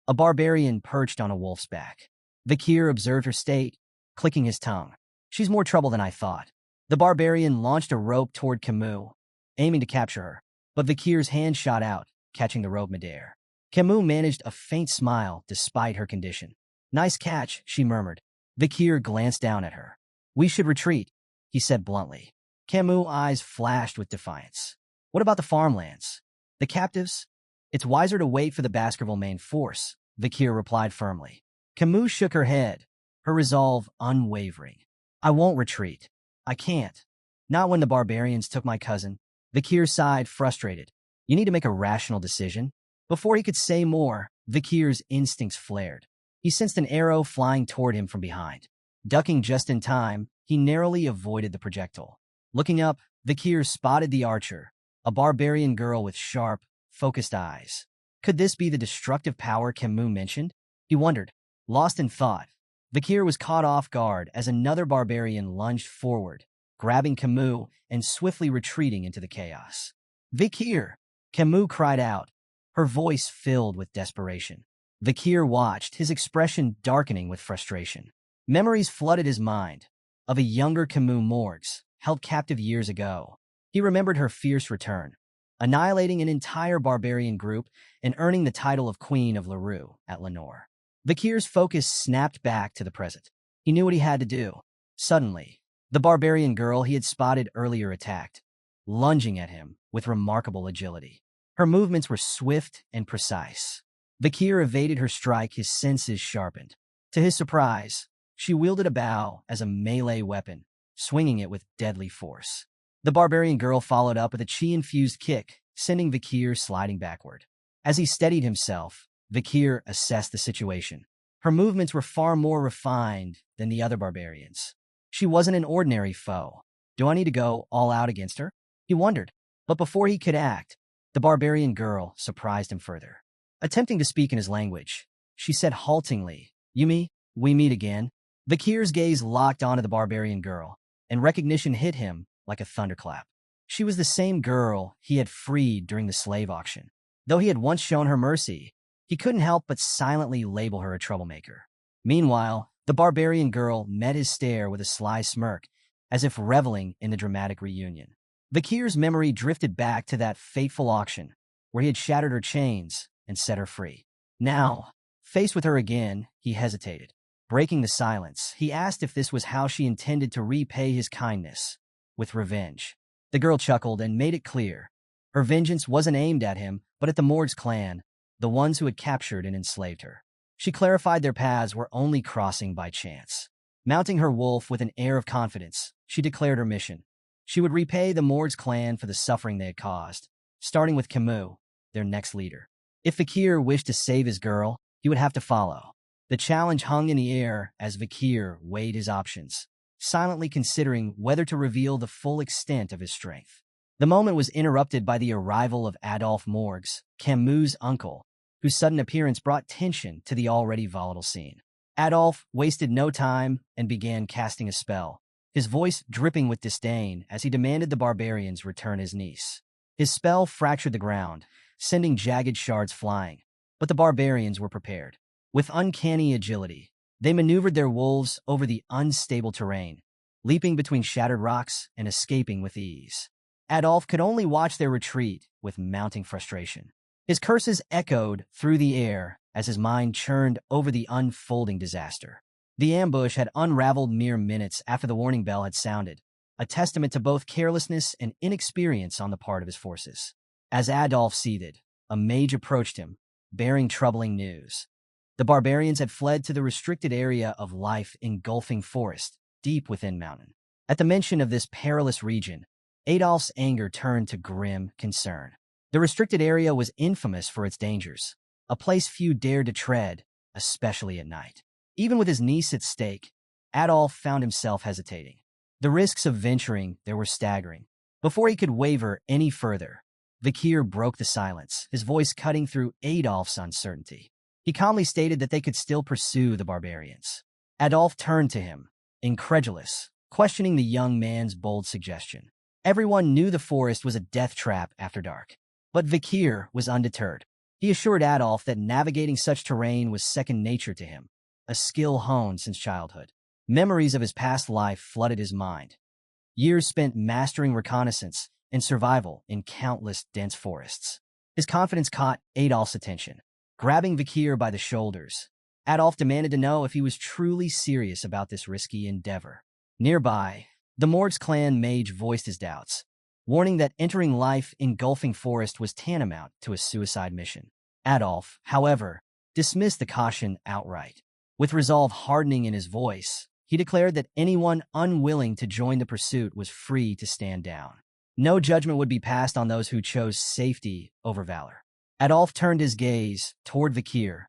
[SPEAKER 1] a barbarian perched on a wolf's back. Vakir observed her state, clicking his tongue. She's more trouble than I thought. The barbarian launched a rope toward Kimu, aiming to capture her, but Vakir's hand shot out, catching the rope midair. Kimu managed a faint smile despite her condition. Nice catch, she murmured. Vakir glanced down at her. We should retreat, he said bluntly. Kimu's eyes flashed with defiance. What about the farmlands? The captives? It's wiser to wait for the Baskerville main force, Vakir replied firmly. Kimu shook her head, her resolve unwavering. I won't retreat. I can't. Not when the barbarians took my cousin. Vakir sighed, frustrated. You need to make a rational decision. Before he could say more, Vakir's instincts flared. He sensed an arrow flying toward him from behind. Ducking just in time, he narrowly avoided the projectile. Looking up, Vakir spotted the archer, a barbarian girl with sharp, focused eyes. Could this be the destructive power Kimu mentioned? He wondered. Lost in thought, Vakir was caught off guard as another barbarian lunged forward, grabbing Kimu and swiftly retreating into the chaos. Vakir! Kimu cried out, her voice filled with desperation. Vakir watched, his expression darkening with frustration. Memories flooded his mind of a younger Kimu Morgs, held captive years ago. He remembered her fierce return, annihilating an entire barbarian group and earning the title of Queen of Larue at Lenore. Vakir's focus snapped back to the present. He knew what he had to do. Suddenly, the barbarian girl he had spotted earlier attacked, lunging at him with remarkable agility. Her movements were swift and precise. Vakir evaded her strike, his senses sharpened. To his surprise, she wielded a bow as a melee weapon, swinging it with deadly force. The barbarian girl followed up with a chi-infused kick, sending Vakir sliding backward. As he steadied himself, Vakir assessed the situation. Her movements were far more refined than the other barbarians. She wasn't an ordinary foe. Do I need to go all out against her? He wondered. But before he could act, the barbarian girl surprised him further. Attempting to speak in his language, she said haltingly, Yumi, we meet again. Vakir's gaze locked onto the barbarian girl, and recognition hit him like a thunderclap. She was the same girl he had freed during the slave auction. Though he had once shown her mercy, he couldn't help but silently label her a troublemaker. Meanwhile, the barbarian girl met his stare with a sly smirk, as if reveling in the dramatic reunion. Vakir's memory drifted back to that fateful auction, where he had shattered her chains and set her free. Now, faced with her again, he hesitated. Breaking the silence, he asked if this was how she intended to repay his kindness, with revenge. The girl chuckled and made it clear. Her vengeance wasn't aimed at him, but at the Morgs clan, the ones who had captured and enslaved her. She clarified their paths were only crossing by chance. Mounting her wolf with an air of confidence, she declared her mission. She would repay the Morgs clan for the suffering they had caused, starting with Kimu, their next leader. If Vakir wished to save his girl, he would have to follow. The challenge hung in the air as Vakir weighed his options, silently considering whether to reveal the full extent of his strength. The moment was interrupted by the arrival of Adolf Morgs, Kimu's uncle, whose sudden appearance brought tension to the already volatile scene. Adolf wasted no time and began casting a spell, his voice dripping with disdain as he demanded the barbarians return his niece. His spell fractured the ground, sending jagged shards flying, but the barbarians were prepared. With uncanny agility, They maneuvered their wolves over the unstable terrain, leaping between shattered rocks and escaping with ease. Adolf could only watch their retreat with mounting frustration. His curses echoed through the air as his mind churned over the unfolding disaster. The ambush had unraveled mere minutes after the warning bell had sounded, a testament to both carelessness and inexperience on the part of his forces. As Adolf seethed, a mage approached him, bearing troubling news. The barbarians had fled to the restricted area of life engulfing forest, deep within mountain. At the mention of this perilous region, Adolf's anger turned to grim concern. The restricted area was infamous for its dangers, a place few dared to tread, especially at night. Even with his niece at stake, Adolf found himself hesitating. The risks of venturing there were staggering. Before he could waver any further, Vakir broke the silence, his voice cutting through Adolf's uncertainty. He calmly stated that they could still pursue the barbarians. Adolf turned to him, incredulous, questioning the young man's bold suggestion. Everyone knew the forest was a death trap after dark. But Vakir was undeterred. He assured Adolf that navigating such terrain was second nature to him, a skill honed since childhood. Memories of his past life flooded his mind. Years spent mastering reconnaissance and survival in countless dense forests. His confidence caught Adolf's attention. Grabbing Vakir by the shoulders, Adolf demanded to know if he was truly serious about this risky endeavor. Nearby, the Morg's clan mage voiced his doubts, warning that entering life engulfing forest was tantamount to a suicide mission. Adolf, however, dismissed the caution outright. With resolve hardening in his voice, he declared that anyone unwilling to join the pursuit was free to stand down. No judgment would be passed on those who chose safety over valor. Adolf turned his gaze toward Vakir,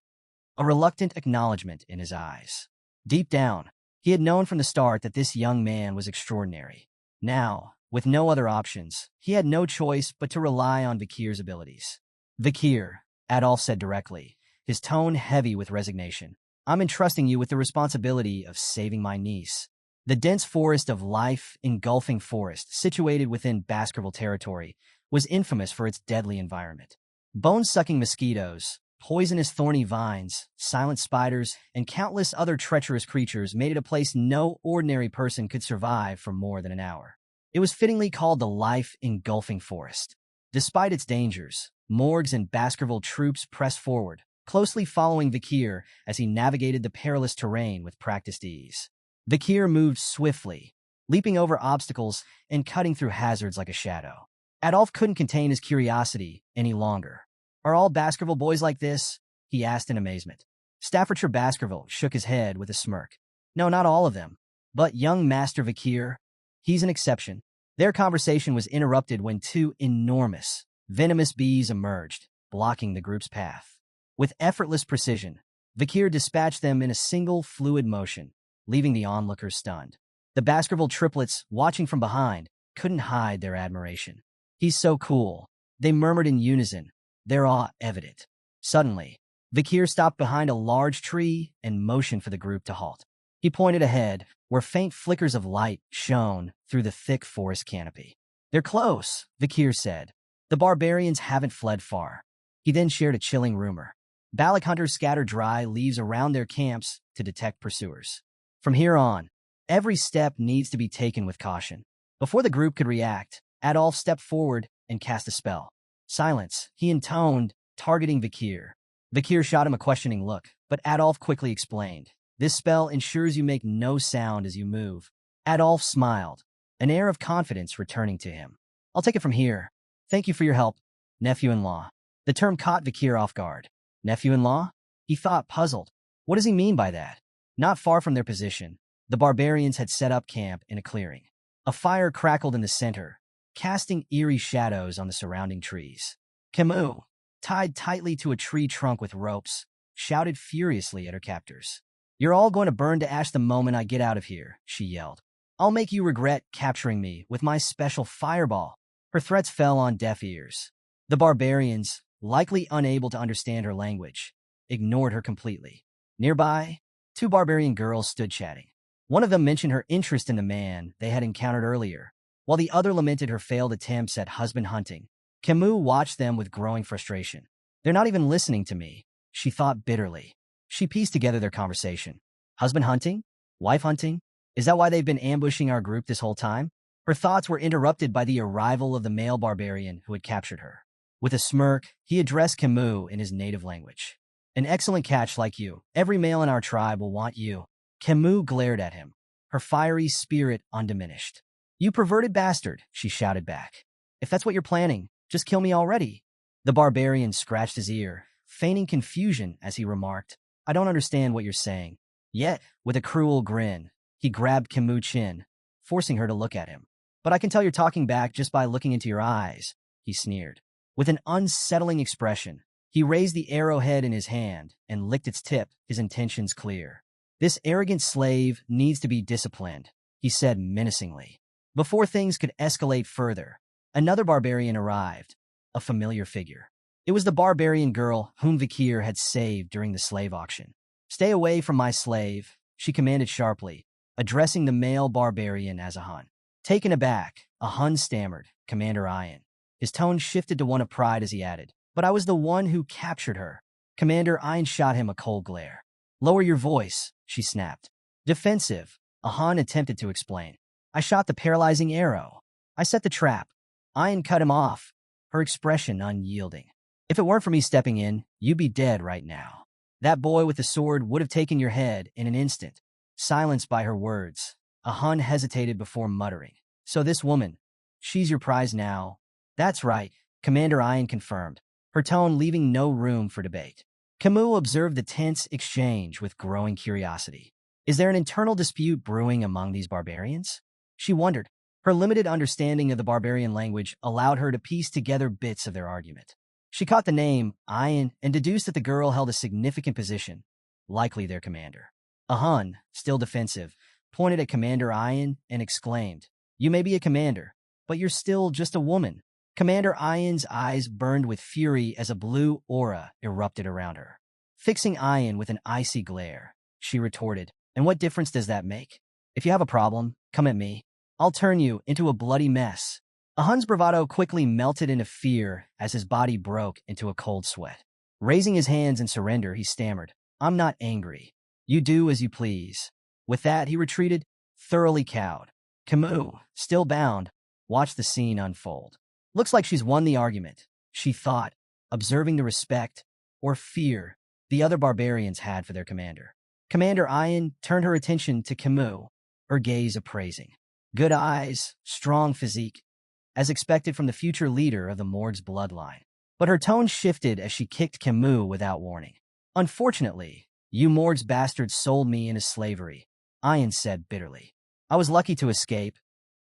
[SPEAKER 1] a reluctant acknowledgement in his eyes. Deep down, he had known from the start that this young man was extraordinary. Now, with no other options, he had no choice but to rely on Vakir's abilities. Vakir, Adolf said directly, his tone heavy with resignation, I'm entrusting you with the responsibility of saving my niece. The dense forest of life engulfing forest situated within Baskerville territory was infamous for its deadly environment. Bone-sucking mosquitoes, poisonous thorny vines, silent spiders, and countless other treacherous creatures made it a place no ordinary person could survive for more than an hour. It was fittingly called the life-engulfing forest. Despite its dangers, Morg's and Baskerville troops pressed forward, closely following Vakir as he navigated the perilous terrain with practiced ease. Vakir moved swiftly, leaping over obstacles and cutting through hazards like a shadow. Adolf couldn't contain his curiosity any longer. Are all Baskerville boys like this? He asked in amazement. Staffordshire Baskerville shook his head with a smirk. No, not all of them. But young Master Vakir, he's an exception. Their conversation was interrupted when two enormous, venomous bees emerged, blocking the group's path. With effortless precision, Vakir dispatched them in a single fluid motion, leaving the onlookers stunned. The Baskerville triplets, watching from behind, couldn't hide their admiration. He's so cool, they murmured in unison, their awe evident. Suddenly, Vakir stopped behind a large tree and motioned for the group to halt. He pointed ahead, where faint flickers of light shone through the thick forest canopy. They're close, Vakir said. The barbarians haven't fled far. He then shared a chilling rumor. Balac hunters scatter dry leaves around their camps to detect pursuers. From here on, every step needs to be taken with caution. Before the group could react, Adolf stepped forward and cast a spell. Silence, he intoned, targeting Vakir. Vakir shot him a questioning look, but Adolf quickly explained. This spell ensures you make no sound as you move. Adolf smiled, an air of confidence returning to him. I'll take it from here. Thank you for your help, nephew-in-law. The term caught Vakir off guard. Nephew-in-law? He thought, puzzled. What does he mean by that? Not far from their position, the barbarians had set up camp in a clearing. A fire crackled in the center, casting eerie shadows on the surrounding trees. Kimu, tied tightly to a tree trunk with ropes, shouted furiously at her captors. You're all going to burn to ash the moment I get out of here, she yelled. I'll make you regret capturing me with my special fireball. Her threats fell on deaf ears. The barbarians, likely unable to understand her language, ignored her completely. Nearby, two barbarian girls stood chatting. One of them mentioned her interest in the man they had encountered earlier, while the other lamented her failed attempts at husband hunting. Kimu watched them with growing frustration. They're not even listening to me, she thought bitterly. She pieced together their conversation. Husband hunting? Wife hunting? Is that why they've been ambushing our group this whole time? Her thoughts were interrupted by the arrival of the male barbarian who had captured her. With a smirk, he addressed Kimu in his native language. An excellent catch like you. Every male in our tribe will want you. Kimu glared at him, her fiery spirit undiminished. You perverted bastard, she shouted back. If that's what you're planning, just kill me already. The barbarian scratched his ear, feigning confusion as he remarked, I don't understand what you're saying. Yet, with a cruel grin, he grabbed Kimu's chin, forcing her to look at him. But I can tell you're talking back just by looking into your eyes, he sneered. With an unsettling expression, he raised the arrowhead in his hand and licked its tip, his intentions clear. This arrogant slave needs to be disciplined, he said menacingly. Before things could escalate further, another barbarian arrived, a familiar figure. It was the barbarian girl whom Vakir had saved during the slave auction. Stay away from my slave, she commanded sharply, addressing the male barbarian as a Hun. Taken aback, a Hun stammered, Commander Ian. His tone shifted to one of pride as he added, but I was the one who captured her. Commander Ian shot him a cold glare. Lower your voice, she snapped. Defensive, a Hun attempted to explain. I shot the paralyzing arrow. I set the trap. Ian cut him off, her expression unyielding. If it weren't for me stepping in, you'd be dead right now. That boy with the sword would have taken your head in an instant. Silenced by her words, a Hun hesitated before muttering. So this woman, she's your prize now? That's right, Commander Ian confirmed, her tone leaving no room for debate. Kimu observed the tense exchange with growing curiosity. Is there an internal dispute brewing among these barbarians? She wondered. Her limited understanding of the barbarian language allowed her to piece together bits of their argument. She caught the name, Ian, and deduced that the girl held a significant position, likely their commander. A Hun, still defensive, pointed at Commander Ian and exclaimed, You may be a commander, but you're still just a woman. Commander Ian's eyes burned with fury as a blue aura erupted around her. Fixing Ian with an icy glare, she retorted, And what difference does that make? If you have a problem, come at me. I'll turn you into a bloody mess. A Hun's bravado quickly melted into fear as his body broke into a cold sweat. Raising his hands in surrender, he stammered, I'm not angry. You do as you please. With that, he retreated, thoroughly cowed. Kimu, still bound, watched the scene unfold. Looks like she's won the argument, she thought, observing the respect, or fear, the other barbarians had for their commander. Commander Ian turned her attention to Kimu, her gaze appraising. Good eyes, strong physique, as expected from the future leader of the Morg's bloodline. But her tone shifted as she kicked Kimu without warning. Unfortunately, you Morg's bastards sold me into slavery, Ian said bitterly. I was lucky to escape,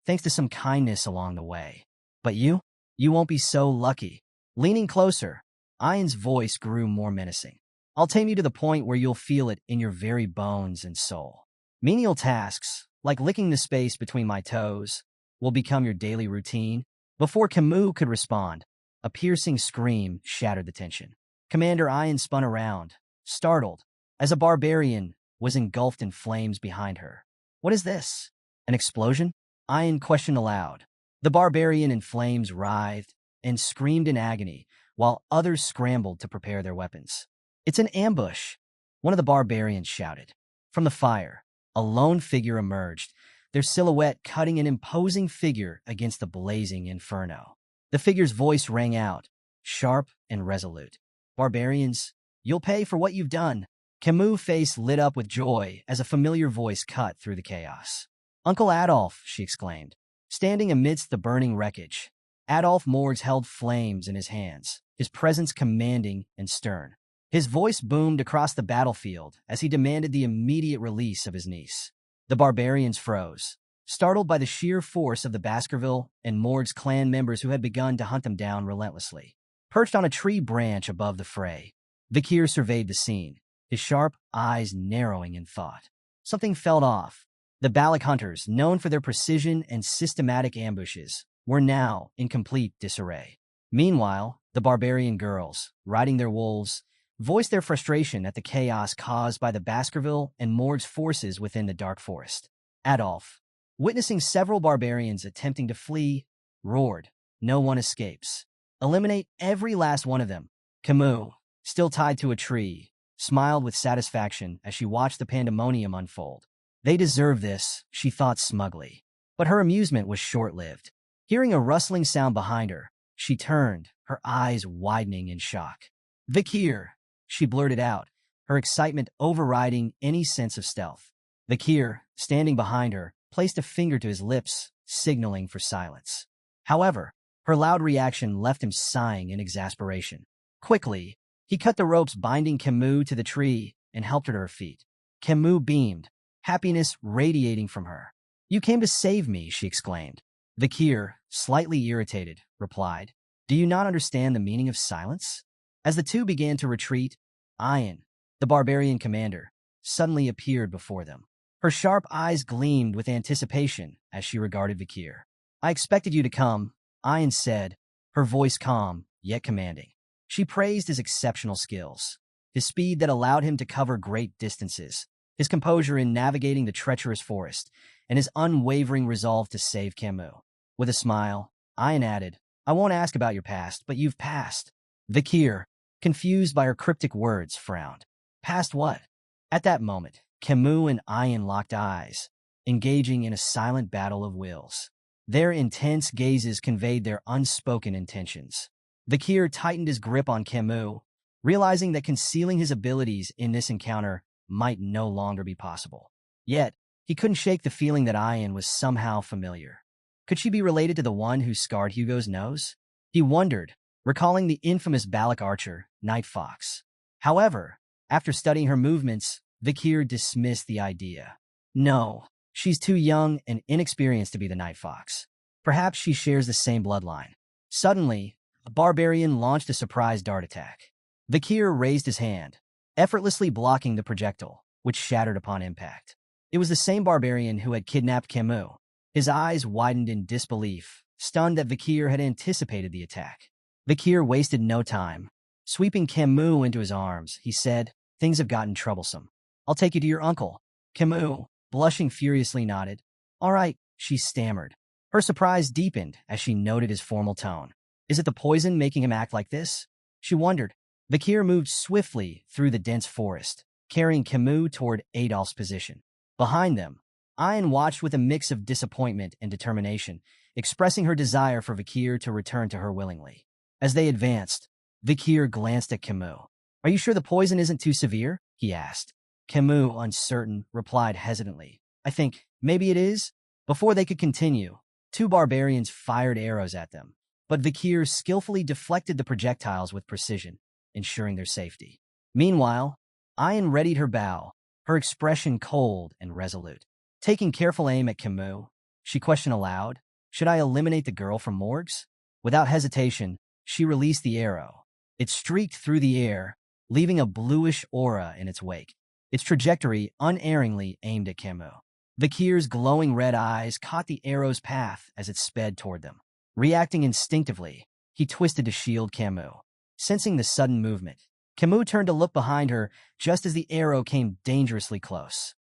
[SPEAKER 1] thanks to some kindness along the way. But you won't be so lucky. Leaning closer, Ian's voice grew more menacing. I'll tame you to the point where you'll feel it in your very bones and soul. Menial tasks, like licking the space between my toes, will become your daily routine. Before Kimu could respond, a piercing scream shattered the tension. Commander Ian spun around, startled, as a barbarian was engulfed in flames behind her. What is this? An explosion? Ian questioned aloud. The barbarian in flames writhed and screamed in agony, while others scrambled to prepare their weapons. It's an ambush, one of the barbarians shouted. From the fire, a lone figure emerged, their silhouette cutting an imposing figure against the blazing inferno. The figure's voice rang out, sharp and resolute. Barbarians, you'll pay for what you've done. Kimu's face lit up with joy as a familiar voice cut through the chaos. Uncle Adolf, she exclaimed, standing amidst the burning wreckage. Adolf Morgs held flames in his hands, his presence commanding and stern. His voice boomed across the battlefield as he demanded the immediate release of his niece. The barbarians froze, startled by the sheer force of the Baskerville and Morg's clan members who had begun to hunt them down relentlessly. Perched on a tree branch above the fray, Vakir surveyed the scene, his sharp eyes narrowing in thought. Something felt off. The Balac hunters, known for their precision and systematic ambushes, were now in complete disarray. Meanwhile, the barbarian girls, riding their wolves, voiced their frustration at the chaos caused by the Baskerville and Morg's forces within the dark forest. Adolf, witnessing several barbarians attempting to flee, roared, No one escapes. Eliminate every last one of them. Kimu, still tied to a tree, smiled with satisfaction as she watched the pandemonium unfold. They deserve this, she thought smugly. But her amusement was short-lived. Hearing a rustling sound behind her, she turned, her eyes widening in shock. "Vakir," she blurted out, her excitement overriding any sense of stealth. Vakir, standing behind her, placed a finger to his lips, signaling for silence. However, her loud reaction left him sighing in exasperation. Quickly, he cut the ropes binding Kimu to the tree and helped her to her feet. Kimu beamed, happiness radiating from her. "You came to save me," she exclaimed. Vakir, slightly irritated, replied, "Do you not understand the meaning of silence?" As the two began to retreat, Ayan, the barbarian commander, suddenly appeared before them. Her sharp eyes gleamed with anticipation as she regarded Vakir. "I expected you to come," Ayan said, her voice calm, yet commanding. She praised his exceptional skills, his speed that allowed him to cover great distances, his composure in navigating the treacherous forest, and his unwavering resolve to save Kimu. With a smile, Ayan added, "I won't ask about your past, but you've passed." Vakir, confused by her cryptic words, frowned. "Past what?" At that moment, Kimu and Ayan locked eyes, engaging in a silent battle of wills. Their intense gazes conveyed their unspoken intentions. Vakir tightened his grip on Kimu, realizing that concealing his abilities in this encounter might no longer be possible. Yet, he couldn't shake the feeling that Ayan was somehow familiar. Could she be related to the one who scarred Hugo's nose? He wondered, recalling the infamous Balac archer, Night Fox. However, after studying her movements, Vakir dismissed the idea. No, she's too young and inexperienced to be the Night Fox. Perhaps she shares the same bloodline. Suddenly, a barbarian launched a surprise dart attack. Vakir raised his hand, effortlessly blocking the projectile, which shattered upon impact. It was the same barbarian who had kidnapped Kimu. His eyes widened in disbelief, stunned that Vakir had anticipated the attack. Vakir wasted no time. Sweeping Kimu into his arms, he said, "Things have gotten troublesome. I'll take you to your uncle." Kimu, blushing furiously, nodded. "All right," she stammered. Her surprise deepened as she noted his formal tone. Is it the poison making him act like this? She wondered. Vakir moved swiftly through the dense forest, carrying Kimu toward Adolf's position. Behind them, Ayan watched with a mix of disappointment and determination, expressing her desire for Vakir to return to her willingly. As they advanced, Vakir glanced at Kimu. "Are you sure the poison isn't too severe?" he asked. Kimu, uncertain, replied hesitantly, "I think maybe it is." Before they could continue, two barbarians fired arrows at them, but Vakir skillfully deflected the projectiles with precision, ensuring their safety. Meanwhile, Ayan readied her bow, her expression cold and resolute. Taking careful aim at Kimu, she questioned aloud, "Should I eliminate the girl from Morg's?" Without hesitation, she released the arrow. It streaked through the air, leaving a bluish aura in its wake, its trajectory unerringly aimed at Kimu. Vakir's glowing red eyes caught the arrow's path as it sped toward them. Reacting instinctively, he twisted to shield Kimu. Sensing the sudden movement, Kimu turned to look behind her just as the arrow came dangerously close,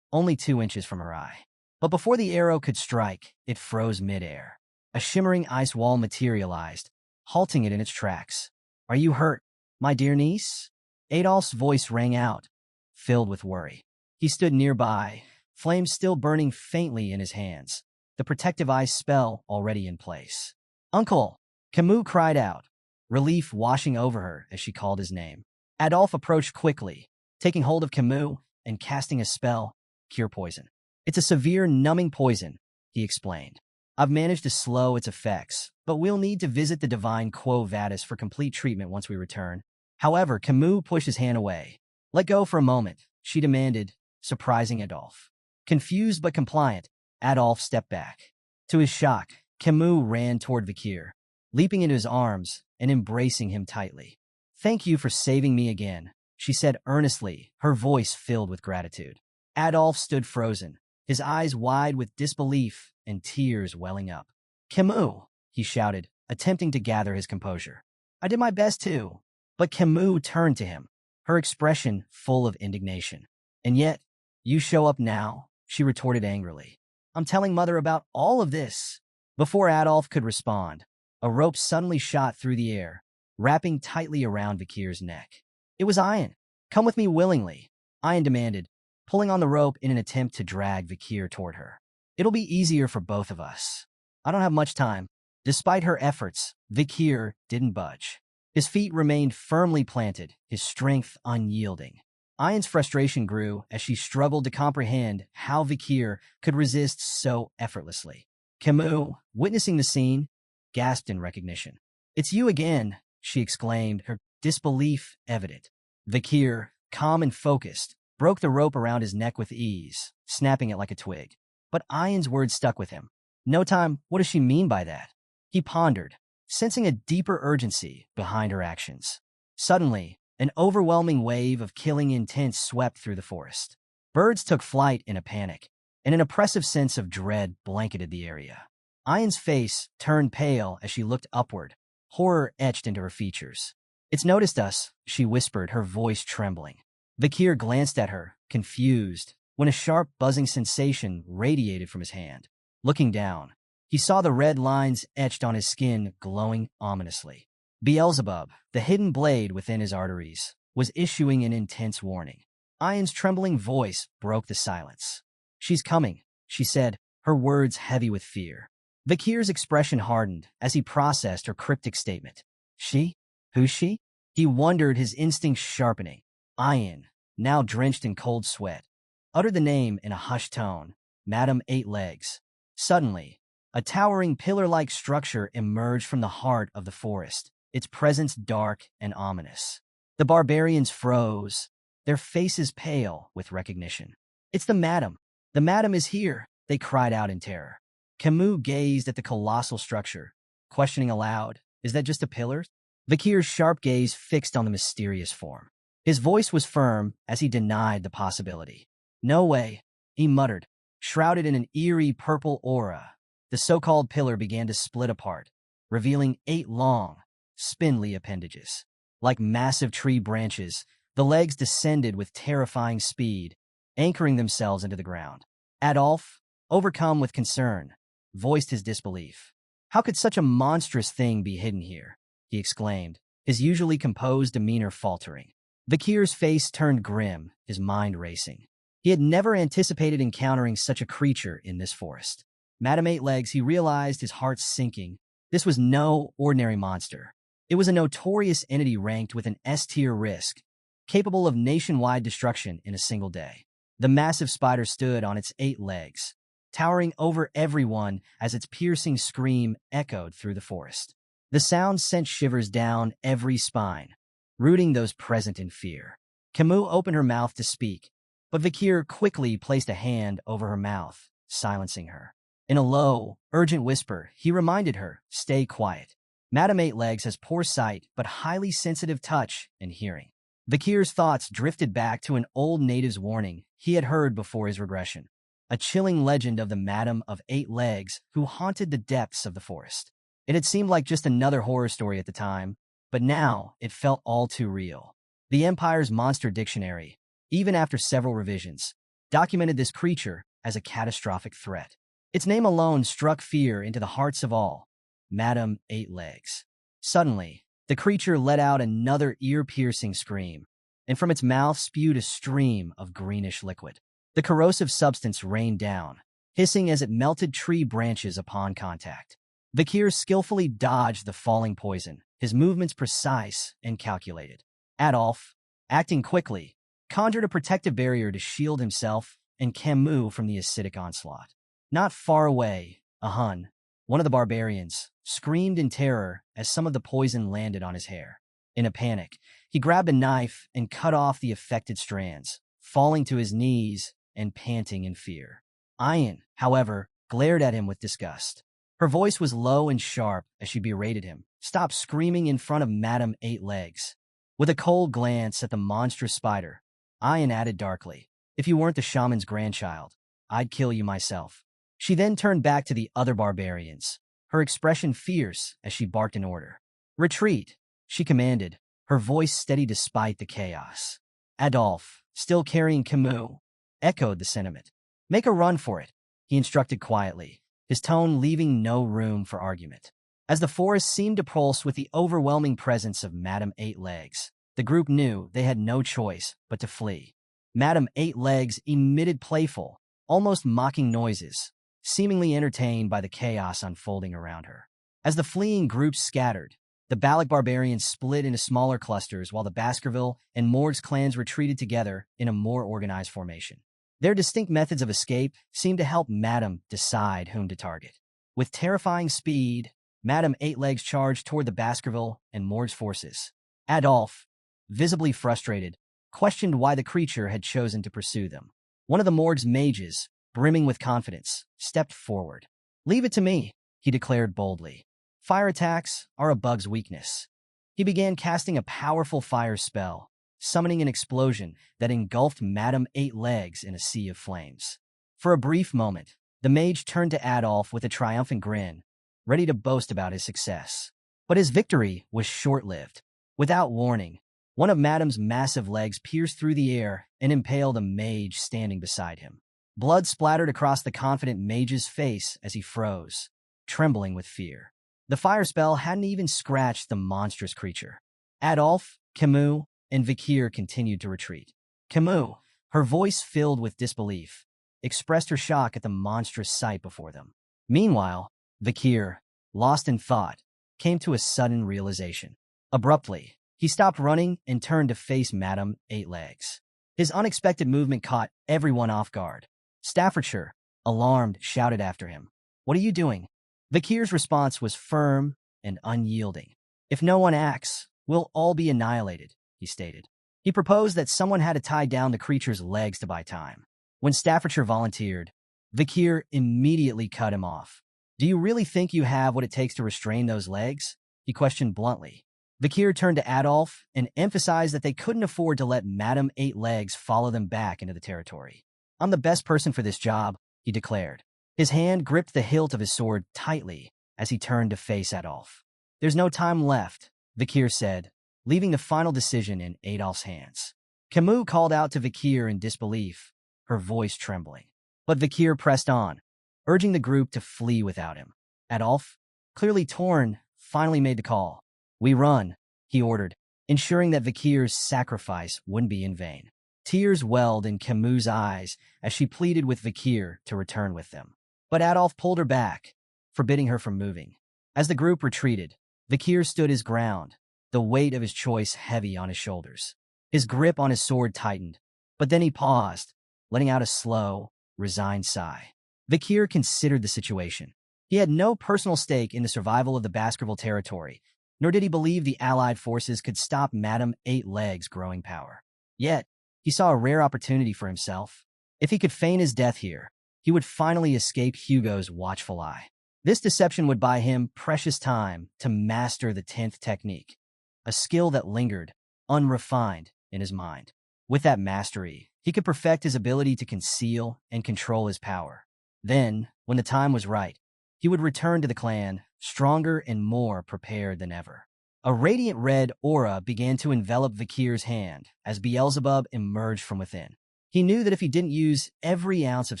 [SPEAKER 1] only 2 inches from her eye. But before the arrow could strike, it froze midair. A shimmering ice wall materialized, halting it in its tracks. "Are you hurt, my dear niece?" Adolf's voice rang out, filled with worry. He stood nearby, flames still burning faintly in his hands, the protective ice spell already in place. "Uncle!" Kimu cried out, relief washing over her as she called his name. Adolf approached quickly, taking hold of Kimu and casting a spell, Cure Poison. "It's a severe numbing poison," he explained. "I've managed to slow its effects, but we'll need to visit the Divine Quo Vadis for complete treatment once we return." However, Kimu pushed his hand away. "Let go for a moment," she demanded, surprising Adolf. Confused but compliant, Adolf stepped back. To his shock, Kimu ran toward Vakir, leaping into his arms and embracing him tightly. "Thank you for saving me again," she said earnestly, her voice filled with gratitude. Adolf stood frozen, his eyes wide with disbelief and tears welling up. "Kimu!" he shouted, attempting to gather his composure. "I did my best too." But Kimu turned to him, her expression full of indignation. "And yet, you show up now," she retorted angrily. "I'm telling Mother about all of this." Before Adolf could respond, a rope suddenly shot through the air, wrapping tightly around Vakir's neck. It was Ayan. Come with me willingly, Ian demanded, pulling on the rope in an attempt to drag Vakir toward her. It'll be easier for both of us. I don't have much time. Despite her efforts, Vakir didn't budge. His feet remained firmly planted, his strength unyielding. Ian's frustration grew as she struggled to comprehend how Vakir could resist so effortlessly. Kimu, witnessing the scene, gasped in recognition. "It's you again," she exclaimed, her disbelief evident. Vakir, calm and focused, broke the rope around his neck with ease, snapping it like a twig. But Ian's words stuck with him. "No time, what does she mean by that?" He pondered, sensing a deeper urgency behind her actions. Suddenly, an overwhelming wave of killing intent swept through the forest. Birds took flight in a panic, and an oppressive sense of dread blanketed the area. Ian's face turned pale as she looked upward, horror etched into her features. "It's noticed us," she whispered, her voice trembling. Vakir glanced at her, confused, when a sharp buzzing sensation radiated from his hand. Looking down, he saw the red lines etched on his skin glowing ominously. Beelzebub, the hidden blade within his arteries, was issuing an intense warning. Ian's trembling voice broke the silence. "She's coming," she said, her words heavy with fear. Vakir's expression hardened as he processed her cryptic statement. "She? Who's she?" He wondered, his instincts sharpening. Ian, now drenched in cold sweat, uttered the name in a hushed tone, Madame Eight Legs. Suddenly, a towering pillar-like structure emerged from the heart of the forest, its presence dark and ominous. The barbarians froze, their faces pale with recognition. "It's the Madam! The Madam is here!" they cried out in terror. Kimu gazed at the colossal structure, questioning aloud, "Is that just a pillar?" Vakir's sharp gaze fixed on the mysterious form. His voice was firm as he denied the possibility. "No way," he muttered. Shrouded in an eerie purple aura, the so-called pillar began to split apart, revealing 8 long, spindly appendages. Like massive tree branches, the legs descended with terrifying speed, anchoring themselves into the ground. Adolf, overcome with concern, voiced his disbelief. "How could such a monstrous thing be hidden here?" he exclaimed, his usually composed demeanor faltering. Vakir's face turned grim, his mind racing. He had never anticipated encountering such a creature in this forest. Madame Eight Legs, he realized, his heart sinking. This was no ordinary monster. It was a notorious entity ranked with an S-tier risk, capable of nationwide destruction in a single day. The massive spider stood on its 8 legs, towering over everyone as its piercing scream echoed through the forest. The sound sent shivers down every spine, rooting those present in fear. Kimu opened her mouth to speak, but Vakir quickly placed a hand over her mouth, silencing her. In a low, urgent whisper, he reminded her, "Stay quiet. Madame Eight Legs has poor sight but highly sensitive touch and hearing." Vakir's thoughts drifted back to an old native's warning he had heard before his regression, a chilling legend of the Madame of Eight Legs who haunted the depths of the forest. It had seemed like just another horror story at the time, but now it felt all too real. The Empire's Monster Dictionary, even after several revisions, documented this creature as a catastrophic threat. Its name alone struck fear into the hearts of all. Madame Eight Legs. Suddenly, the creature let out another ear-piercing scream, and from its mouth spewed a stream of greenish liquid. The corrosive substance rained down, hissing as it melted tree branches upon contact. Vakir skillfully dodged the falling poison, his movements precise and calculated. Adolf, acting quickly, conjured a protective barrier to shield himself and Kimu from the acidic onslaught. Not far away, a Hun, one of the barbarians, screamed in terror as some of the poison landed on his hair. In a panic, he grabbed a knife and cut off the affected strands, falling to his knees and panting in fear. Ian, however, glared at him with disgust. Her voice was low and sharp as she berated him. "Stop screaming in front of Madame Eight Legs." With a cold glance at the monstrous spider, Ian added darkly, "If you weren't the shaman's grandchild, I'd kill you myself." She then turned back to the other barbarians, her expression fierce as she barked an order. "Retreat," she commanded, her voice steady despite the chaos. Adolf, still carrying Kimu, echoed the sentiment. "Make a run for it," he instructed quietly, his tone leaving no room for argument. As the forest seemed to pulse with the overwhelming presence of Madame Eight Legs, The group knew they had no choice but to flee. Madame Eight Legs emitted playful, almost mocking noises, seemingly entertained by the chaos unfolding around her. As the fleeing groups scattered, the Balac barbarians split into smaller clusters while the Baskerville and Morg's clans retreated together in a more organized formation. Their distinct methods of escape seemed to help Madame decide whom to target. With terrifying speed, Madame Eight Legs charged toward the Baskerville and Morg's forces. Adolphe, visibly frustrated, questioned why the creature had chosen to pursue them. One of the Morg's mages, brimming with confidence, stepped forward. "Leave it to me," he declared boldly. "Fire attacks are a bug's weakness." He began casting a powerful fire spell, summoning an explosion that engulfed Madame Eight Legs in a sea of flames. For a brief moment, the mage turned to Adolphe with a triumphant grin, ready to boast about his success. But his victory was short-lived. Without warning, one of Madame's massive legs pierced through the air and impaled a mage standing beside him. Blood splattered across the confident mage's face as he froze, trembling with fear. The fire spell hadn't even scratched the monstrous creature. Adolphe, Kimu, and Vakir continued to retreat. Kimu, her voice filled with disbelief, expressed her shock at the monstrous sight before them. Meanwhile, Vakir, lost in thought, came to a sudden realization. Abruptly, he stopped running and turned to face Madame Eight Legs. His unexpected movement caught everyone off guard. Staffordshire, alarmed, shouted after him, "What are you doing?" Vakir's response was firm and unyielding. "If no one acts, we'll all be annihilated," he stated. He proposed that someone had to tie down the creature's legs to buy time. When Staffordshire volunteered, Vakir immediately cut him off. "Do you really think you have what it takes to restrain those legs?" he questioned bluntly. Vakir turned to Adolphe and emphasized that they couldn't afford to let Madame Eight Legs follow them back into the territory. "I'm the best person for this job," he declared. His hand gripped the hilt of his sword tightly as he turned to face Adolphe. "There's no time left," Vakir said, leaving the final decision in Adolphe's hands. Kimu called out to Vakir in disbelief, her voice trembling. But Vakir pressed on, urging the group to flee without him. Adolphe, clearly torn, finally made the call. "We run," he ordered, ensuring that Vakir's sacrifice wouldn't be in vain. Tears welled in Kimu's eyes as she pleaded with Vakir to return with them. But Adolphe pulled her back, forbidding her from moving. As the group retreated, Vakir stood his ground, the weight of his choice heavy on his shoulders. His grip on his sword tightened, but then he paused, letting out a slow, resigned sigh. Vakir considered the situation. He had no personal stake in the survival of the Baskerville territory, nor did he believe the Allied forces could stop Madame Eight Legs' growing power. Yet, he saw a rare opportunity for himself. If he could feign his death here, he would finally escape Hugo's watchful eye. This deception would buy him precious time to master the 10th technique, a skill that lingered, unrefined, in his mind. With that mastery, he could perfect his ability to conceal and control his power. Then, when the time was right, he would return to the clan, stronger and more prepared than ever. A radiant red aura began to envelop Vakir's hand as Beelzebub emerged from within. He knew that if he didn't use every ounce of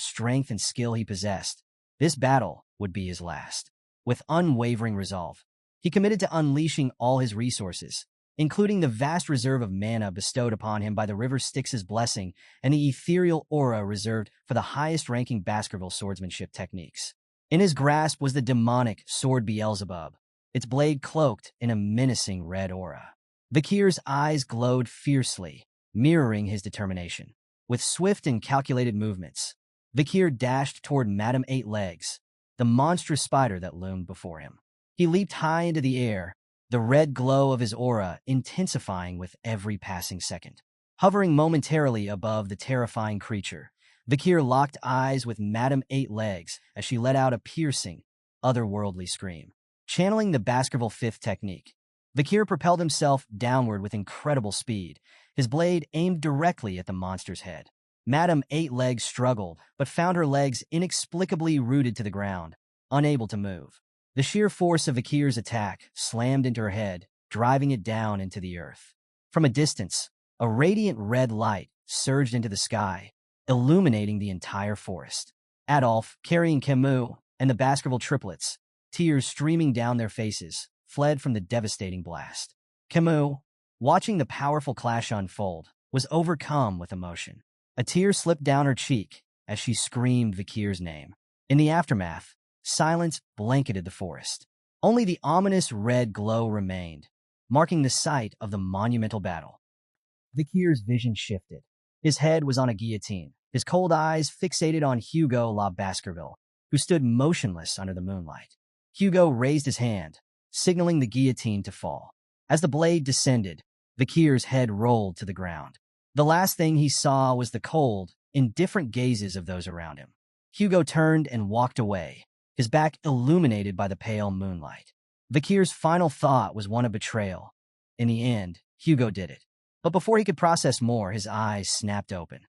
[SPEAKER 1] strength and skill he possessed, this battle would be his last. With unwavering resolve, he committed to unleashing all his resources, including the vast reserve of mana bestowed upon him by the River Styx's blessing and the ethereal aura reserved for the highest-ranking Baskerville swordsmanship techniques. In his grasp was the demonic sword Beelzebub, its blade cloaked in a menacing red aura. Vakir's eyes glowed fiercely, mirroring his determination. With swift and calculated movements, Vakir dashed toward Madame Eight Legs, the monstrous spider that loomed before him. He leaped high into the air, the red glow of his aura intensifying with every passing second. Hovering momentarily above the terrifying creature, Vakir locked eyes with Madame Eight Legs as she let out a piercing, otherworldly scream. Channeling the Baskerville 5th technique, Vakir propelled himself downward with incredible speed, his blade aimed directly at the monster's head. Madame Eight Legs struggled, but found her legs inexplicably rooted to the ground, unable to move. The sheer force of Vakir's attack slammed into her head, driving it down into the earth. From a distance, a radiant red light surged into the sky, illuminating the entire forest. Adolphe, carrying Kimu, and the Baskerville triplets, tears streaming down their faces, fled from the devastating blast. Kimu, watching the powerful clash unfold, was overcome with emotion. A tear slipped down her cheek as she screamed Vakir's name. In the aftermath, silence blanketed the forest. Only the ominous red glow remained, marking the site of the monumental battle. Vakir's vision shifted. His head was on a guillotine, his cold eyes fixated on Hugo la Baskerville, who stood motionless under the moonlight. Hugo raised his hand, signaling the guillotine to fall. As the blade descended, Vakir's head rolled to the ground. The last thing he saw was the cold, indifferent gazes of those around him. Hugo turned and walked away, his back illuminated by the pale moonlight. Vakir's final thought was one of betrayal. In the end, Hugo did it. But before he could process more, his eyes snapped open.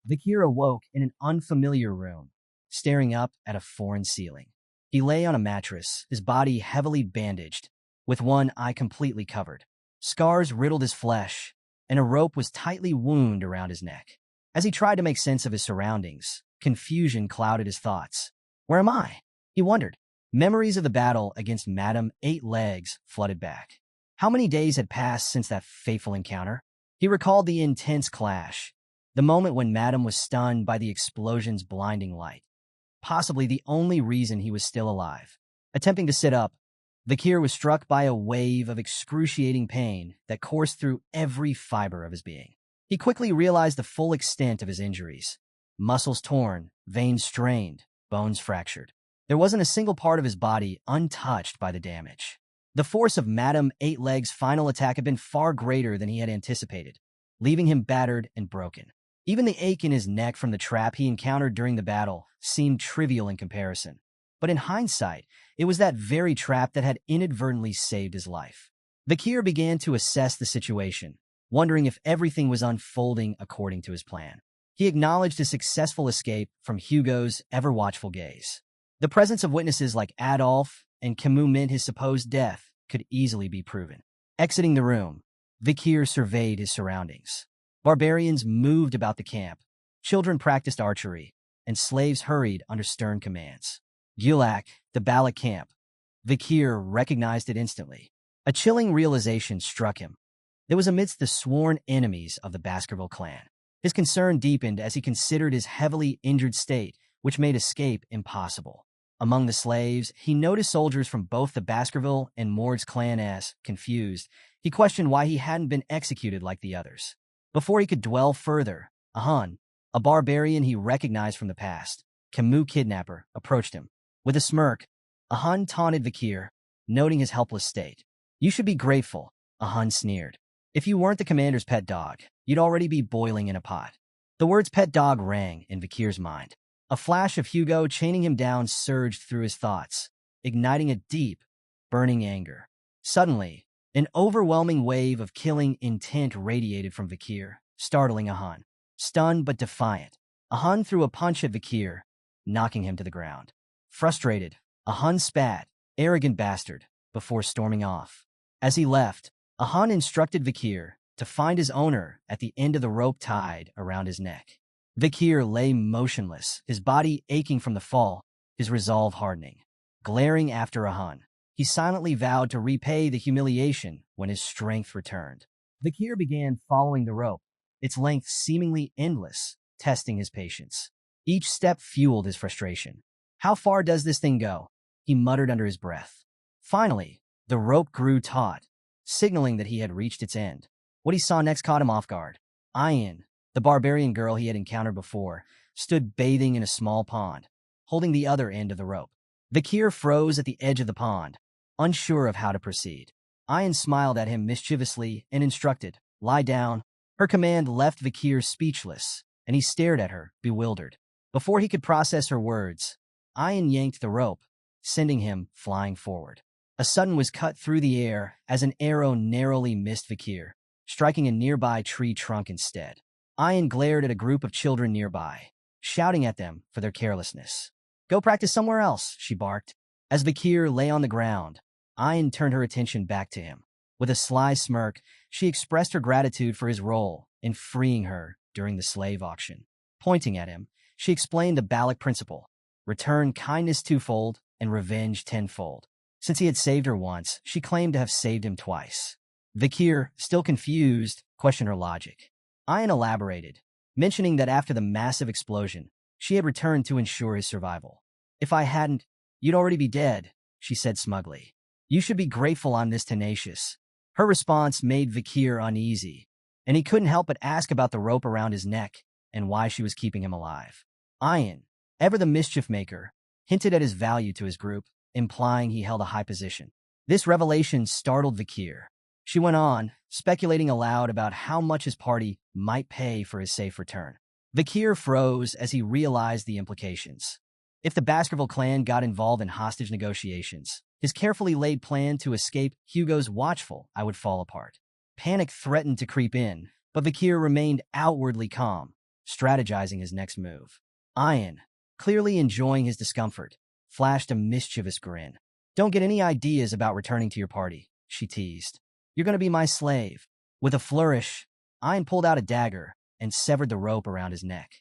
[SPEAKER 1] Vakir awoke in an unfamiliar room, staring up at a foreign ceiling. He lay on a mattress, his body heavily bandaged, with one eye completely covered. Scars riddled his flesh, and a rope was tightly wound around his neck. As he tried to make sense of his surroundings, confusion clouded his thoughts. Where am I? He wondered. Memories of the battle against Madame Eight Legs flooded back. How many days had passed since that fateful encounter? He recalled the intense clash, the moment when Madame was stunned by the explosion's blinding light. Possibly the only reason he was still alive. Attempting to sit up, Vakir was struck by a wave of excruciating pain that coursed through every fiber of his being. He quickly realized the full extent of his injuries. Muscles torn, veins strained, bones fractured. There wasn't a single part of his body untouched by the damage. The force of Madame Eight Legs' final attack had been far greater than he had anticipated, leaving him battered and broken. Even the ache in his neck from the trap he encountered during the battle seemed trivial in comparison. But in hindsight, it was that very trap that had inadvertently saved his life. Vakir began to assess the situation, wondering if everything was unfolding according to his plan. He acknowledged his successful escape from Hugo's ever-watchful gaze. The presence of witnesses like Adolf and Kimu meant his supposed death could easily be proven. Exiting the room, Vakir surveyed his surroundings. Barbarians moved about the camp, children practiced archery, and slaves hurried under stern commands. Gulak, the Balac camp. Vakir recognized it instantly. A chilling realization struck him. It was amidst the sworn enemies of the Baskerville clan. His concern deepened as he considered his heavily injured state, which made escape impossible. Among the slaves, he noticed soldiers from both the Baskerville and Morg's clan. As confused, he questioned why he hadn't been executed like the others. Before he could dwell further, a Hun, a barbarian he recognized from the past, Kimu kidnapper, approached him. With a smirk, a Hun taunted Vakir, noting his helpless state. "You should be grateful," a Hun sneered. "If you weren't the commander's pet dog, you'd already be boiling in a pot." The words pet dog rang in Vakir's mind. A flash of Hugo chaining him down surged through his thoughts, igniting a deep, burning anger. Suddenly, an overwhelming wave of killing intent radiated from Vakir, startling a Hun. Stunned but defiant, a Hun threw a punch at Vakir, knocking him to the ground. Frustrated, a Hun spat, "Arrogant bastard," before storming off. As he left, a Hun instructed Vakir to find his owner at the end of the rope tied around his neck. Vakir lay motionless, his body aching from the fall, his resolve hardening. Glaring after a Hun, he silently vowed to repay the humiliation when his strength returned. Vakir began following the rope, its length seemingly endless, testing his patience. Each step fueled his frustration. "How far does this thing go?" he muttered under his breath. Finally, the rope grew taut, signaling that he had reached its end. What he saw next caught him off guard. Ayin, the barbarian girl he had encountered before, stood bathing in a small pond, holding the other end of the rope. Vakir froze at the edge of the pond, unsure of how to proceed. Ayin smiled at him mischievously and instructed, "Lie down." Her command left Vakir speechless, and he stared at her, bewildered. Before he could process her words, Ayin yanked the rope, sending him flying forward. A sudden was cut through the air as an arrow narrowly missed Vakir, striking a nearby tree trunk instead. Ayin glared at a group of children nearby, shouting at them for their carelessness. "Go practice somewhere else," she barked. As Vakir lay on the ground, Ayin turned her attention back to him. With a sly smirk, she expressed her gratitude for his role in freeing her during the slave auction. Pointing at him, she explained the Balac principle: return kindness twofold and revenge tenfold. Since he had saved her once, she claimed to have saved him twice. Vakir, still confused, questioned her logic. Ayan elaborated, mentioning that after the massive explosion, she had returned to ensure his survival. If I hadn't, you'd already be dead, she said smugly. You should be grateful I'm this tenacious. Her response made Vakir uneasy, and he couldn't help but ask about the rope around his neck and why she was keeping him alive. Ayan, ever the mischief maker, hinted at his value to his group, implying he held a high position. This revelation startled Vakir. She went on, speculating aloud about how much his party might pay for his safe return. Vakir froze as he realized the implications. If the Baskerville clan got involved in hostage negotiations, his carefully laid plan to escape Hugo's watchful eye would fall apart. Panic threatened to creep in, but Vakir remained outwardly calm, strategizing his next move. Ayan, clearly enjoying his discomfort, flashed a mischievous grin. Don't get any ideas about returning to your party, she teased. You're going to be my slave. With a flourish, Ayan pulled out a dagger and severed the rope around his neck.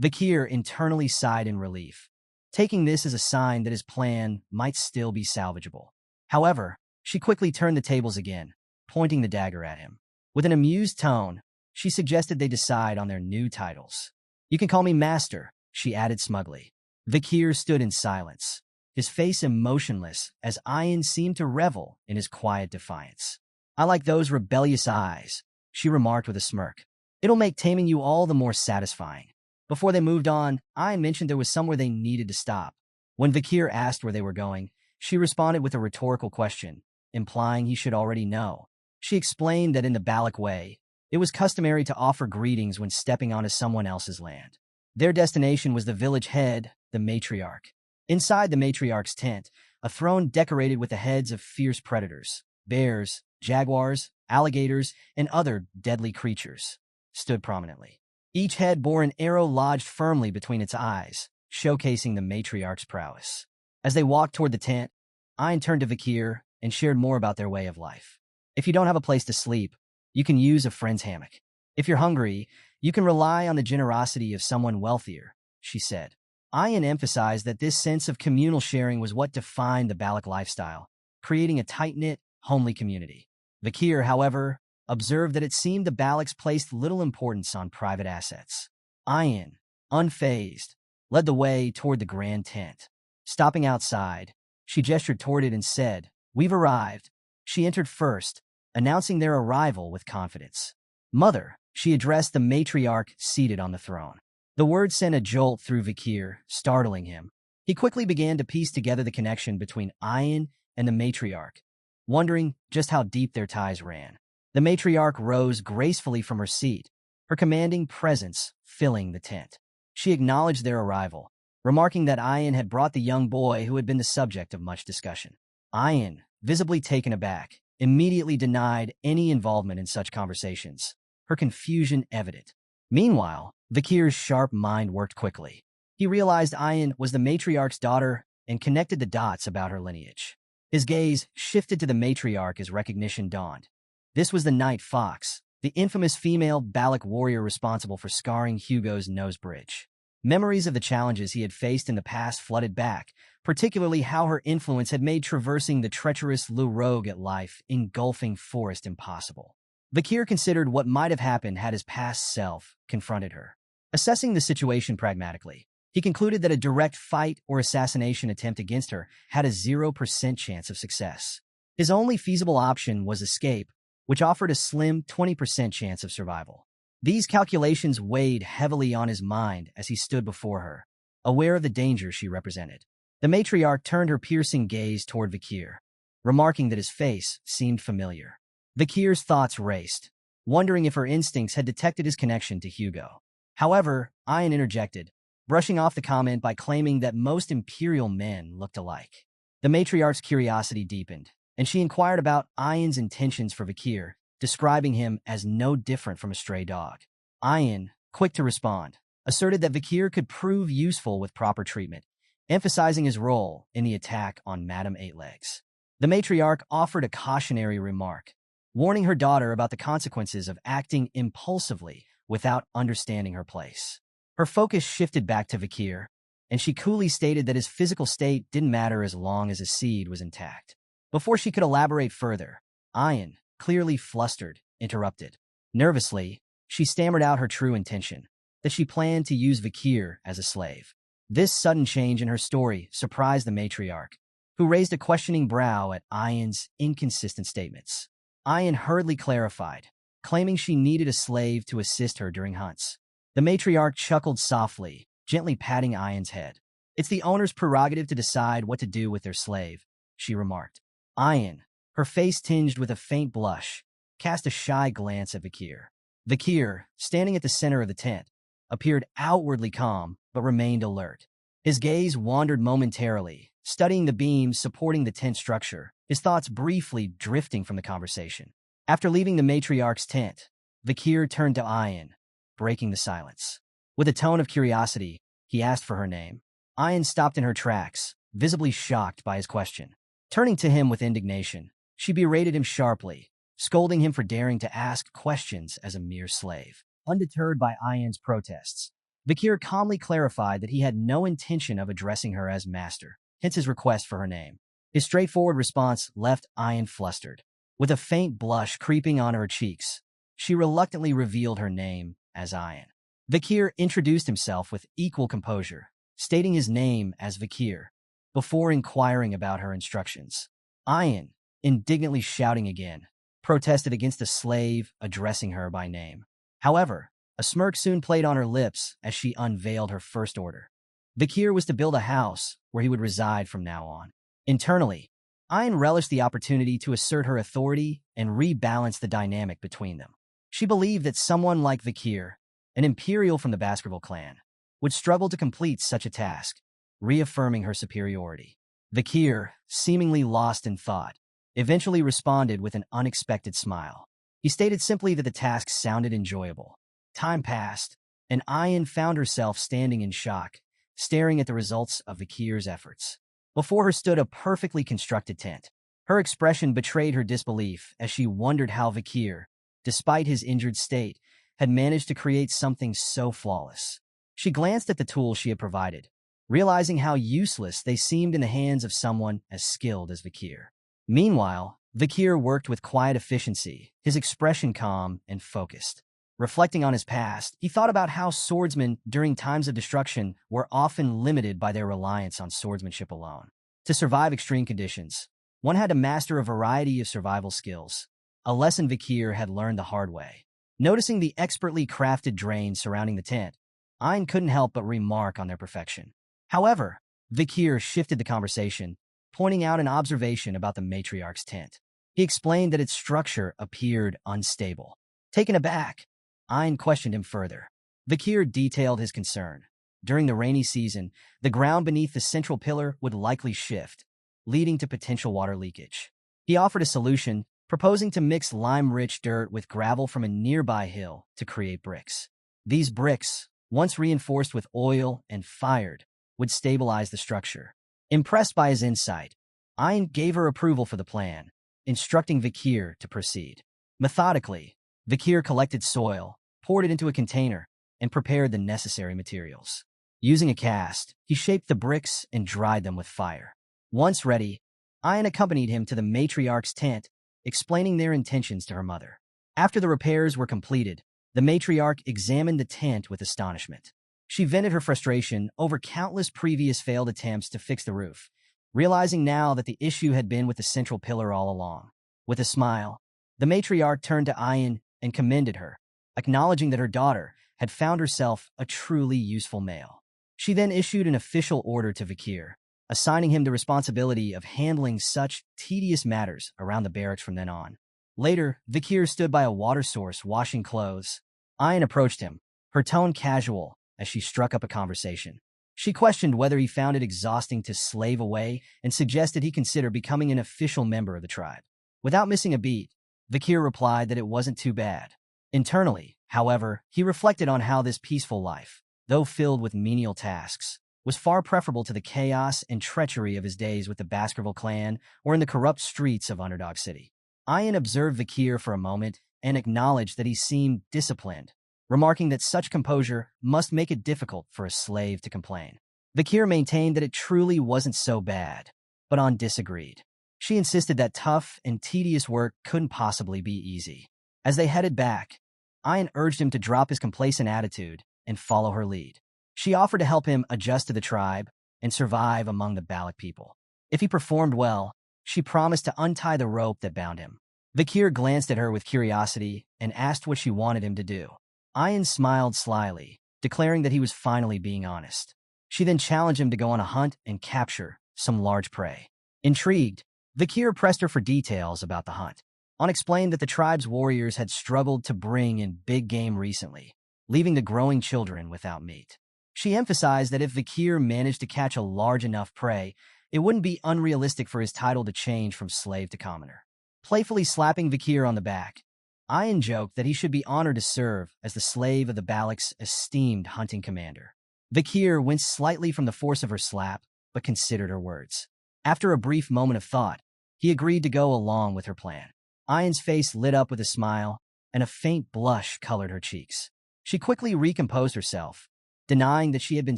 [SPEAKER 1] Vakir internally sighed in relief, taking this as a sign that his plan might still be salvageable. However, she quickly turned the tables again, pointing the dagger at him. With an amused tone, she suggested they decide on their new titles. You can call me Master, she added smugly. Vakir stood in silence, his face emotionless as Ayan seemed to revel in his quiet defiance. I like those rebellious eyes, she remarked with a smirk. It'll make taming you all the more satisfying. Before they moved on, Ayan mentioned there was somewhere they needed to stop. When Vakir asked where they were going, she responded with a rhetorical question, implying he should already know. She explained that in the Balac way, it was customary to offer greetings when stepping onto someone else's land. Their destination was the village head, the matriarch. Inside the matriarch's tent, a throne decorated with the heads of fierce predators, bears, jaguars, alligators, and other deadly creatures, stood prominently. Each head bore an arrow lodged firmly between its eyes, showcasing the matriarch's prowess. As they walked toward the tent, Ayan turned to Vakir and shared more about their way of life. If you don't have a place to sleep, you can use a friend's hammock. If you're hungry, you can rely on the generosity of someone wealthier, she said. Ayan emphasized that this sense of communal sharing was what defined the Balac lifestyle, creating a tight-knit, homely community. Vakir, however, observed that it seemed the Balacs placed little importance on private assets. Ayan, unfazed, led the way toward the grand tent. Stopping outside, she gestured toward it and said, "We've arrived." She entered first, announcing their arrival with confidence. "Mother," she addressed the matriarch seated on the throne. The word sent a jolt through Vakir, startling him. He quickly began to piece together the connection between Ayan and the matriarch, wondering just how deep their ties ran. The matriarch rose gracefully from her seat, her commanding presence filling the tent. She acknowledged their arrival, remarking that Ayan had brought the young boy who had been the subject of much discussion. Ayan, visibly taken aback, immediately denied any involvement in such conversations, her confusion evident. Meanwhile, Vakir's sharp mind worked quickly. He realized Ayan was the matriarch's daughter and connected the dots about her lineage. His gaze shifted to the matriarch as recognition dawned. This was the Night Fox, the infamous female Balac warrior responsible for scarring Hugo's nose bridge. Memories of the challenges he had faced in the past flooded back, particularly how her influence had made traversing the treacherous Lou Rogue at life engulfing forest impossible. Vakir considered what might have happened had his past self confronted her. Assessing the situation pragmatically, he concluded that a direct fight or assassination attempt against her had a 0% chance of success. His only feasible option was escape, which offered a slim 20% chance of survival. These calculations weighed heavily on his mind as he stood before her, aware of the danger she represented. The matriarch turned her piercing gaze toward Vakir, remarking that his face seemed familiar. Vakir's thoughts raced, wondering if her instincts had detected his connection to Hugo. However, Ayan interjected, brushing off the comment by claiming that most imperial men looked alike. The matriarch's curiosity deepened, and she inquired about Ayan's intentions for Vakir, describing him as no different from a stray dog. Ayan, quick to respond, asserted that Vakir could prove useful with proper treatment, emphasizing his role in the attack on Madame Eightlegs. The matriarch offered a cautionary remark, warning her daughter about the consequences of acting impulsively without understanding her place. Her focus shifted back to Vakir, and she coolly stated that his physical state didn't matter as long as his seed was intact. Before she could elaborate further, Ayan, clearly flustered, interrupted. Nervously, she stammered out her true intention, that she planned to use Vakir as a slave. This sudden change in her story surprised the matriarch, who raised a questioning brow at Ayan's inconsistent statements. Ayan hurriedly clarified, claiming she needed a slave to assist her during hunts. The matriarch chuckled softly, gently patting Ayan's head. "It's the owner's prerogative to decide what to do with their slave," she remarked. Ayan, her face tinged with a faint blush, cast a shy glance at Vakir. Vakir, standing at the center of the tent, appeared outwardly calm but remained alert. His gaze wandered momentarily, studying the beams supporting the tent structure, his thoughts briefly drifting from the conversation. After leaving the matriarch's tent, Vakir turned to Ayan, breaking the silence. With a tone of curiosity, he asked for her name. Ayan stopped in her tracks, visibly shocked by his question. Turning to him with indignation, she berated him sharply, scolding him for daring to ask questions as a mere slave. Undeterred by Ayan's protests, Vakir calmly clarified that he had no intention of addressing her as master, hence his request for her name. His straightforward response left Ayan flustered. With a faint blush creeping on her cheeks, she reluctantly revealed her name as Ayan. Vakir introduced himself with equal composure, stating his name as Vakir, before inquiring about her instructions. Ayan, indignantly shouting again, protested against a slave addressing her by name. However, a smirk soon played on her lips as she unveiled her first order. Vakir was to build a house where he would reside from now on. Internally, Ayan relished the opportunity to assert her authority and rebalance the dynamic between them. She believed that someone like Vakir, an Imperial from the Baskerville clan, would struggle to complete such a task, reaffirming her superiority. Vakir, seemingly lost in thought, eventually responded with an unexpected smile. He stated simply that the task sounded enjoyable. Time passed, and Ayan found herself standing in shock, staring at the results of Vakir's efforts. Before her stood a perfectly constructed tent. Her expression betrayed her disbelief as she wondered how Vakir, despite his injured state, had managed to create something so flawless. She glanced at the tools she had provided, realizing how useless they seemed in the hands of someone as skilled as Vakir. Meanwhile, Vakir worked with quiet efficiency, his expression calm and focused. Reflecting on his past, he thought about how swordsmen during times of destruction were often limited by their reliance on swordsmanship alone. To survive extreme conditions, one had to master a variety of survival skills, a lesson Vakir had learned the hard way. Noticing the expertly crafted drains surrounding the tent, Ayn couldn't help but remark on their perfection. However, Vakir shifted the conversation, pointing out an observation about the matriarch's tent. He explained that its structure appeared unstable. Taken aback, Ayn questioned him further. Vakir detailed his concern. During the rainy season, the ground beneath the central pillar would likely shift, leading to potential water leakage. He offered a solution, proposing to mix lime-rich dirt with gravel from a nearby hill to create bricks. These bricks, once reinforced with oil and fired, would stabilize the structure. Impressed by his insight, Ayn gave her approval for the plan, instructing Vakir to proceed. Methodically, Vakir collected soil, poured it into a container, and prepared the necessary materials. Using a cast, he shaped the bricks and dried them with fire. Once ready, Ayn accompanied him to the matriarch's tent, explaining their intentions to her mother. After the repairs were completed, the matriarch examined the tent with astonishment. She vented her frustration over countless previous failed attempts to fix the roof, realizing now that the issue had been with the central pillar all along. With a smile, the matriarch turned to Ayn and commended her, acknowledging that her daughter had found herself a truly useful male. She then issued an official order to Vakir, assigning him the responsibility of handling such tedious matters around the barracks from then on. Later, Vakir stood by a water source washing clothes. Ayn approached him, her tone casual as she struck up a conversation. She questioned whether he found it exhausting to slave away and suggested he consider becoming an official member of the tribe. Without missing a beat, Vakir replied that it wasn't too bad. Internally, however, he reflected on how this peaceful life, though filled with menial tasks, was far preferable to the chaos and treachery of his days with the Baskerville clan or in the corrupt streets of Underdog City. Ayn observed Vakir for a moment and acknowledged that he seemed disciplined, remarking that such composure must make it difficult for a slave to complain. Vakir maintained that it truly wasn't so bad, but Ayn disagreed. She insisted that tough and tedious work couldn't possibly be easy. As they headed back, Ian urged him to drop his complacent attitude and follow her lead. She offered to help him adjust to the tribe and survive among the Balac people. If he performed well, she promised to untie the rope that bound him. Vakir glanced at her with curiosity and asked what she wanted him to do. Ian smiled slyly, declaring that he was finally being honest. She then challenged him to go on a hunt and capture some large prey. Intrigued, Vakir pressed her for details about the hunt. An explained that the tribe's warriors had struggled to bring in big game recently, leaving the growing children without meat. She emphasized that if Vakir managed to catch a large enough prey, it wouldn't be unrealistic for his title to change from slave to commoner. Playfully slapping Vakir on the back, Ian joked that he should be honored to serve as the slave of the Balac's esteemed hunting commander. Vakir winced slightly from the force of her slap, but considered her words. After a brief moment of thought, he agreed to go along with her plan. Ian's face lit up with a smile, and a faint blush colored her cheeks. She quickly recomposed herself, denying that she had been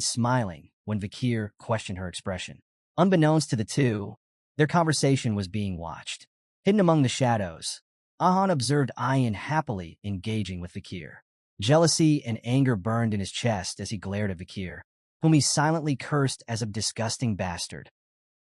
[SPEAKER 1] smiling when Vakir questioned her expression. Unbeknownst to the two, their conversation was being watched. Hidden among the shadows, Ahan observed Ian happily engaging with Vakir. Jealousy and anger burned in his chest as he glared at Vakir, whom he silently cursed as a disgusting bastard.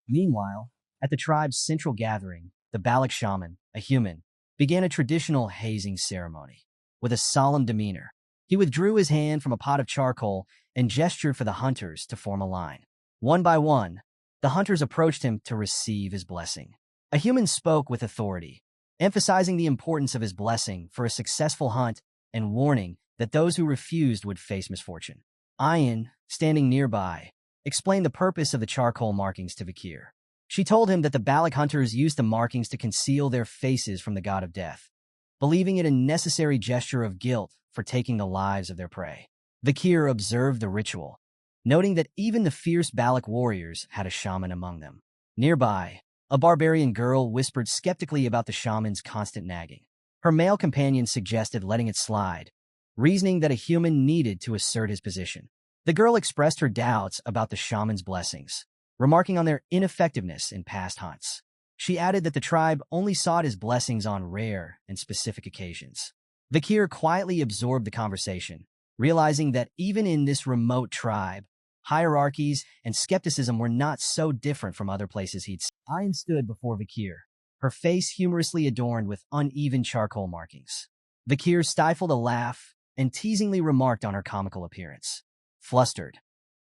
[SPEAKER 1] Meanwhile, at the tribe's central gathering, the Balac shaman, a human, began a traditional hazing ceremony. With a solemn demeanor, he withdrew his hand from a pot of charcoal and gestured for the hunters to form a line. One by one, the hunters approached him to receive his blessing. A human spoke with authority, emphasizing the importance of his blessing for a successful hunt and warning that those who refused would face misfortune. Ian, standing nearby, explained the purpose of the charcoal markings to Vakir. She told him that the Balac hunters used the markings to conceal their faces from the god of death, believing it a necessary gesture of guilt for taking the lives of their prey. Vakir observed the ritual, noting that even the fierce Balac warriors had a shaman among them. Nearby, a barbarian girl whispered skeptically about the shaman's constant nagging. Her male companion suggested letting it slide, reasoning that a human needed to assert his position. The girl expressed her doubts about the shaman's blessings, remarking on their ineffectiveness in past hunts. She added that the tribe only sought his blessings on rare and specific occasions. Vakir quietly absorbed the conversation, realizing that even in this remote tribe, hierarchies and skepticism were not so different from other places he'd seen. Ian stood before Vakir, her face humorously adorned with uneven charcoal markings. Vakir stifled a laugh and teasingly remarked on her comical appearance. Flustered,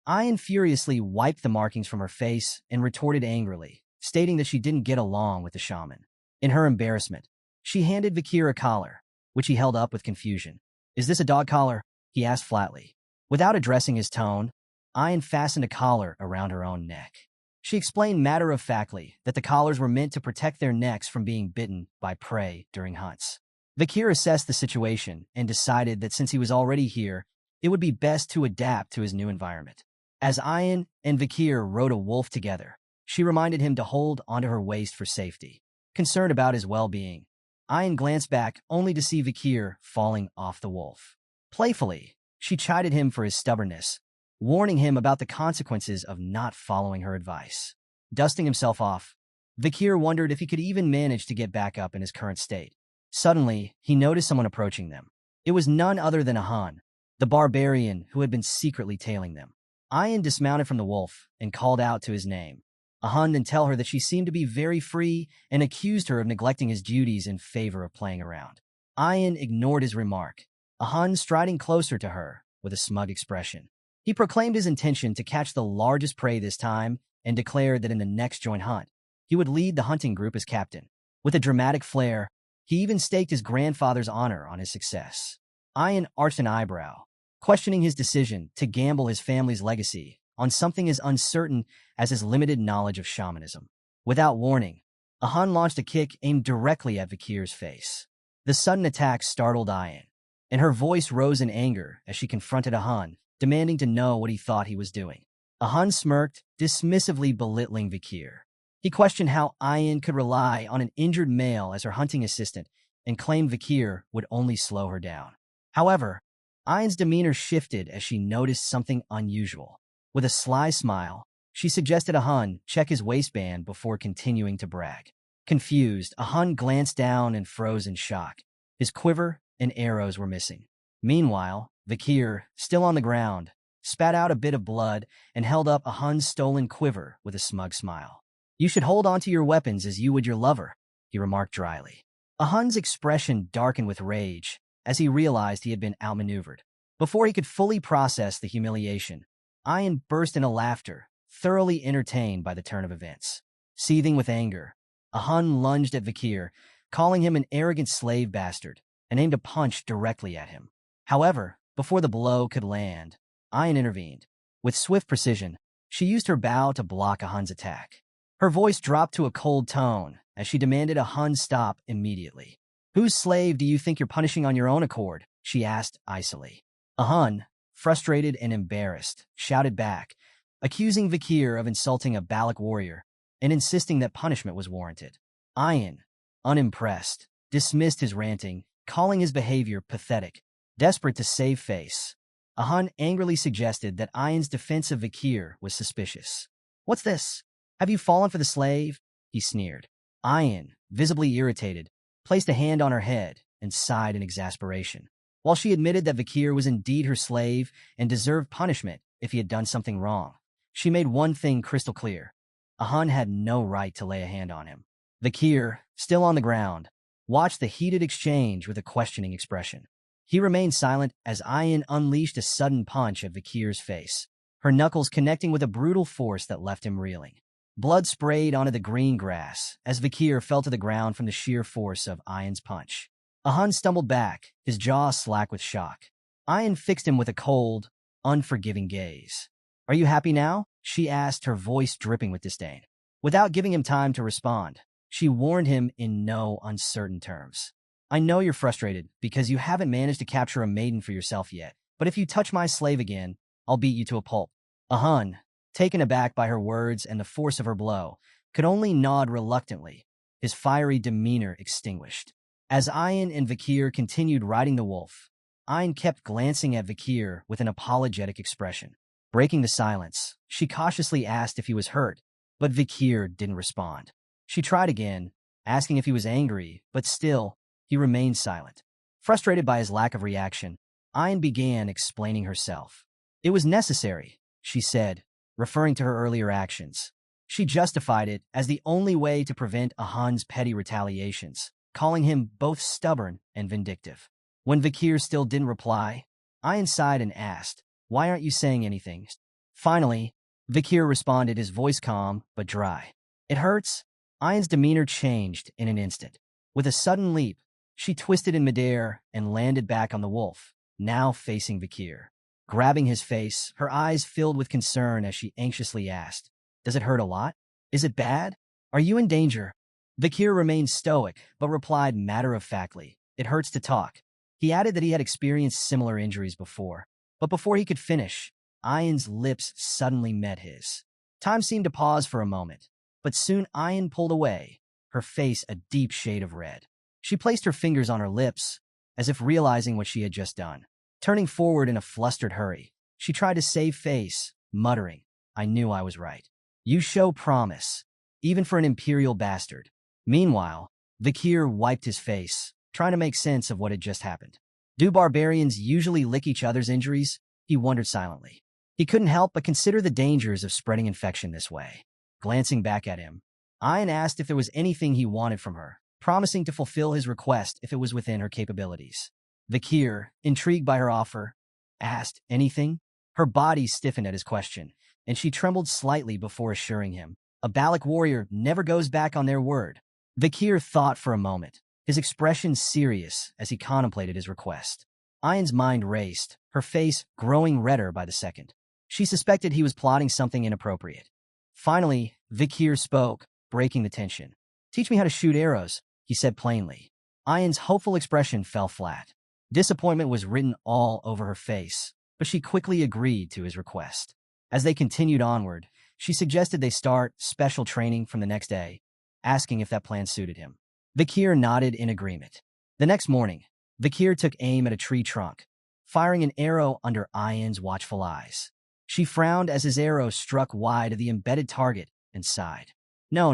[SPEAKER 1] Ian furiously wiped the markings from her face and retorted angrily, stating that she didn't get along with the shaman. In her embarrassment, she handed Vakir a collar, which he held up with confusion. "Is this a dog collar?" he asked flatly. Without addressing his tone, Ian fastened a collar around her own neck. She explained matter-of-factly that the collars were meant to protect their necks from being bitten by prey during hunts. Vakir assessed the situation and decided that since he was already here, it would be best to adapt to his new environment. As Ian and Vakir rode a wolf together, she reminded him to hold onto her waist for safety. Concerned about his well-being, Ian glanced back only to see Vakir falling off the wolf. Playfully, she chided him for his stubbornness, warning him about the consequences of not following her advice. Dusting himself off, Vakir wondered if he could even manage to get back up in his current state. Suddenly, he noticed someone approaching them. It was none other than Ahan, the barbarian who had been secretly tailing them. Ian dismounted from the wolf and called out to his name. Ahan then told her that she seemed to be very free and accused her of neglecting his duties in favor of playing around. Ian ignored his remark, Ahan striding closer to her with a smug expression. He proclaimed his intention to catch the largest prey this time and declared that in the next joint hunt, he would lead the hunting group as captain. With a dramatic flair, he even staked his grandfather's honor on his success. Ian arched an eyebrow, questioning his decision to gamble his family's legacy on something as uncertain as his limited knowledge of shamanism. Without warning, Ahan launched a kick aimed directly at Vakir's face. The sudden attack startled Ian, and her voice rose in anger as she confronted Ahan, demanding to know what he thought he was doing. Ahan smirked, dismissively belittling Vakir. He questioned how Ian could rely on an injured male as her hunting assistant and claimed Vakir would only slow her down. However, Ian's demeanor shifted as she noticed something unusual. With a sly smile, she suggested Ahan check his waistband before continuing to brag. Confused, Ahun glanced down and froze in shock. His quiver and arrows were missing. Meanwhile, Vakir, still on the ground, spat out a bit of blood and held up Ahun's stolen quiver with a smug smile. "You should hold onto your weapons as you would your lover," he remarked dryly. Ahun's expression darkened with rage as he realized he had been outmaneuvered. Before he could fully process the humiliation, Ian burst into laughter, thoroughly entertained by the turn of events. Seething with anger, Ahun lunged at Vakir, calling him an arrogant slave bastard, and aimed a punch directly at him. However, before the blow could land, Ian intervened. With swift precision, she used her bow to block Ahun's attack. Her voice dropped to a cold tone as she demanded Ahun stop immediately. "Whose slave do you think you're punishing on your own accord?" she asked icily. Ahun, frustrated and embarrassed, shouted back, accusing Vakir of insulting a Balac warrior and insisting that punishment was warranted. Ian, unimpressed, dismissed his ranting, calling his behavior pathetic. Desperate to save face, Ahun angrily suggested that Ian's defense of Vakir was suspicious. "What's this? Have you fallen for the slave?" he sneered. Ian, visibly irritated, placed a hand on her head and sighed in exasperation. While she admitted that Vakir was indeed her slave and deserved punishment if he had done something wrong, she made one thing crystal clear. Ahun had no right to lay a hand on him. Vakir, still on the ground, watched the heated exchange with a questioning expression. He remained silent as Ian unleashed a sudden punch at Vakir's face, her knuckles connecting with a brutal force that left him reeling. Blood sprayed onto the green grass as Vakir fell to the ground from the sheer force of Ian's punch. Ahun stumbled back, his jaw slack with shock. Ian fixed him with a cold, unforgiving gaze. "Are you happy now?" she asked, her voice dripping with disdain. Without giving him time to respond, she warned him in no uncertain terms. "I know you're frustrated because you haven't managed to capture a maiden for yourself yet, but if you touch my slave again, I'll beat you to a pulp." Ahun, taken aback by her words and the force of her blow, could only nod reluctantly, his fiery demeanor extinguished. As Ian and Vakir continued riding the wolf, Ian kept glancing at Vakir with an apologetic expression. Breaking the silence, she cautiously asked if he was hurt, but Vakir didn't respond. She tried again, asking if he was angry, but still, he remained silent. Frustrated by his lack of reaction, Ian began explaining herself. "It was necessary," she said, referring to her earlier actions. She justified it as the only way to prevent Ahun's petty retaliations, calling him both stubborn and vindictive. When Vakir still didn't reply, Ian sighed and asked, "Why aren't you saying anything?" Finally, Vakir responded, his voice calm but dry. "It hurts." Ian's demeanor changed in an instant. With a sudden leap, she twisted in midair and landed back on the wolf, now facing Vakir. Grabbing his face, her eyes filled with concern as she anxiously asked, "Does it hurt a lot? Is it bad? Are you in danger?" Vakir remained stoic, but replied matter-of-factly, "It hurts to talk." He added that he had experienced similar injuries before, but before he could finish, Ian's lips suddenly met his. Time seemed to pause for a moment, but soon Ian pulled away, her face a deep shade of red. She placed her fingers on her lips, as if realizing what she had just done. Turning forward in a flustered hurry, she tried to save face, muttering, "I knew I was right. You show promise, even for an imperial bastard." Meanwhile, Vakir wiped his face, trying to make sense of what had just happened. Do barbarians usually lick each other's injuries? He wondered silently. He couldn't help but consider the dangers of spreading infection this way. Glancing back at him, Ian asked if there was anything he wanted from her, promising to fulfill his request if it was within her capabilities. Vakir, intrigued by her offer, asked, "Anything?" Her body stiffened at his question, and she trembled slightly before assuring him, "A Balac warrior never goes back on their word." Vakir thought for a moment, his expression serious as he contemplated his request. Ian's mind raced, her face growing redder by the second. She suspected he was plotting something inappropriate. Finally, Vakir spoke, breaking the tension. "Teach me how to shoot arrows," he said plainly. Ian's hopeful expression fell flat. Disappointment was written all over her face, but she quickly agreed to his request. As they continued onward, she suggested they start special training from the next day, asking if that plan suited him. Vakir nodded in agreement. The next morning, Vakir took aim at a tree trunk, firing an arrow under Ian's watchful eyes. She frowned as his arrow struck wide of the embedded target and sighed. No,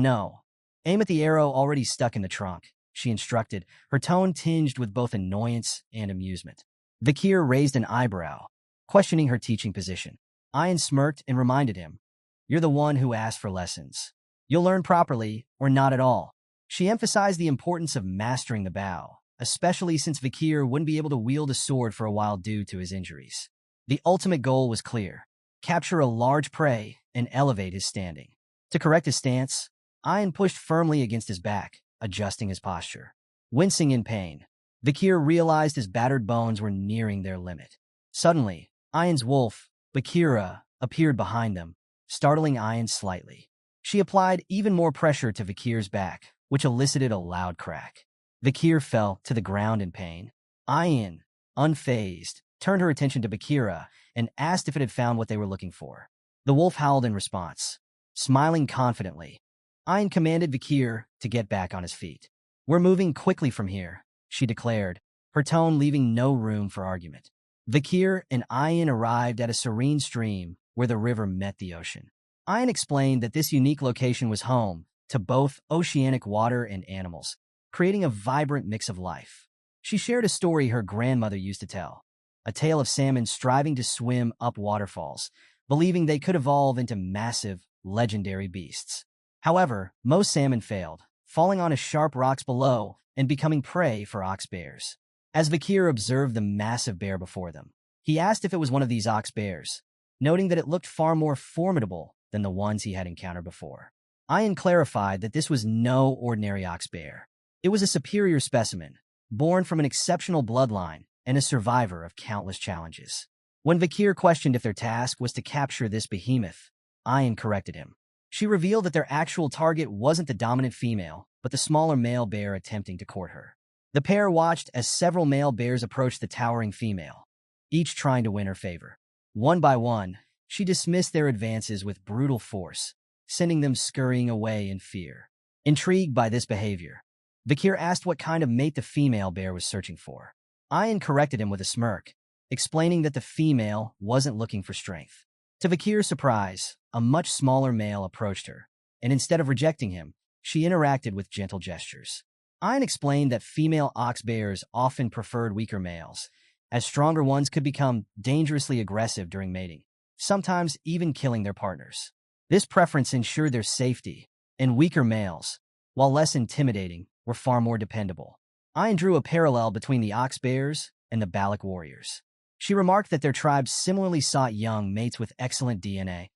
[SPEAKER 1] Aim at the arrow already stuck in the trunk, she instructed, her tone tinged with both annoyance and amusement. Vakir raised an eyebrow, questioning her teaching position. Ian smirked and reminded him, "You're the one who asked for lessons. You'll learn properly, or not at all." She emphasized the importance of mastering the bow, especially since Vakir wouldn't be able to wield a sword for a while due to his injuries. The ultimate goal was clear: capture a large prey and elevate his standing. To correct his stance, Ian pushed firmly against his back, adjusting his posture. Wincing in pain, Vakir realized his battered bones were nearing their limit. Suddenly, Ian's wolf, Bakira, appeared behind them, startling Ian slightly. She applied even more pressure to Vakir's back, which elicited a loud crack. Vakir fell to the ground in pain. Ian, unfazed, turned her attention to Bakira and asked if it had found what they were looking for. The wolf howled in response. Smiling confidently, Ian commanded Vakir to get back on his feet. "We're moving quickly from here," she declared, her tone leaving no room for argument. Vakir and Ian arrived at a serene stream where the river met the ocean. Ian explained that this unique location was home to both oceanic water and animals, creating a vibrant mix of life. She shared a story her grandmother used to tell, a tale of salmon striving to swim up waterfalls, believing they could evolve into massive, legendary beasts. However, most salmon failed, falling onto sharp rocks below and becoming prey for ox bears. As Vakir observed the massive bear before them, he asked if it was one of these ox bears, noting that it looked far more formidable than the ones he had encountered before. Ian clarified that this was no ordinary ox bear. It was a superior specimen, born from an exceptional bloodline and a survivor of countless challenges. When Vakir questioned if their task was to capture this behemoth, Ian corrected him. She revealed that their actual target wasn't the dominant female, but the smaller male bear attempting to court her. The pair watched as several male bears approached the towering female, each trying to win her favor. One by one, she dismissed their advances with brutal force, sending them scurrying away in fear. Intrigued by this behavior, Vakir asked what kind of mate the female bear was searching for. Ian corrected him with a smirk, explaining that the female wasn't looking for strength. To Vakir's surprise, a much smaller male approached her, and instead of rejecting him, she interacted with gentle gestures. Ian explained that female ox bears often preferred weaker males, as stronger ones could become dangerously aggressive during mating, sometimes even killing their partners. This preference ensured their safety, and weaker males, while less intimidating, were far more dependable. Ian drew a parallel between the ox bears and the Balac warriors. She remarked that their tribes similarly sought young mates with excellent DNA,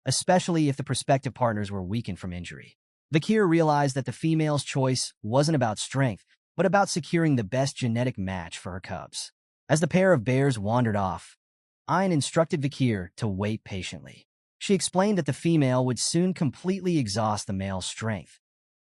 [SPEAKER 1] especially if the prospective partners were weakened from injury. Vakir realized that the female's choice wasn't about strength, but about securing the best genetic match for her cubs. As the pair of bears wandered off, Ian instructed Vakir to wait patiently. She explained that the female would soon completely exhaust the male's strength,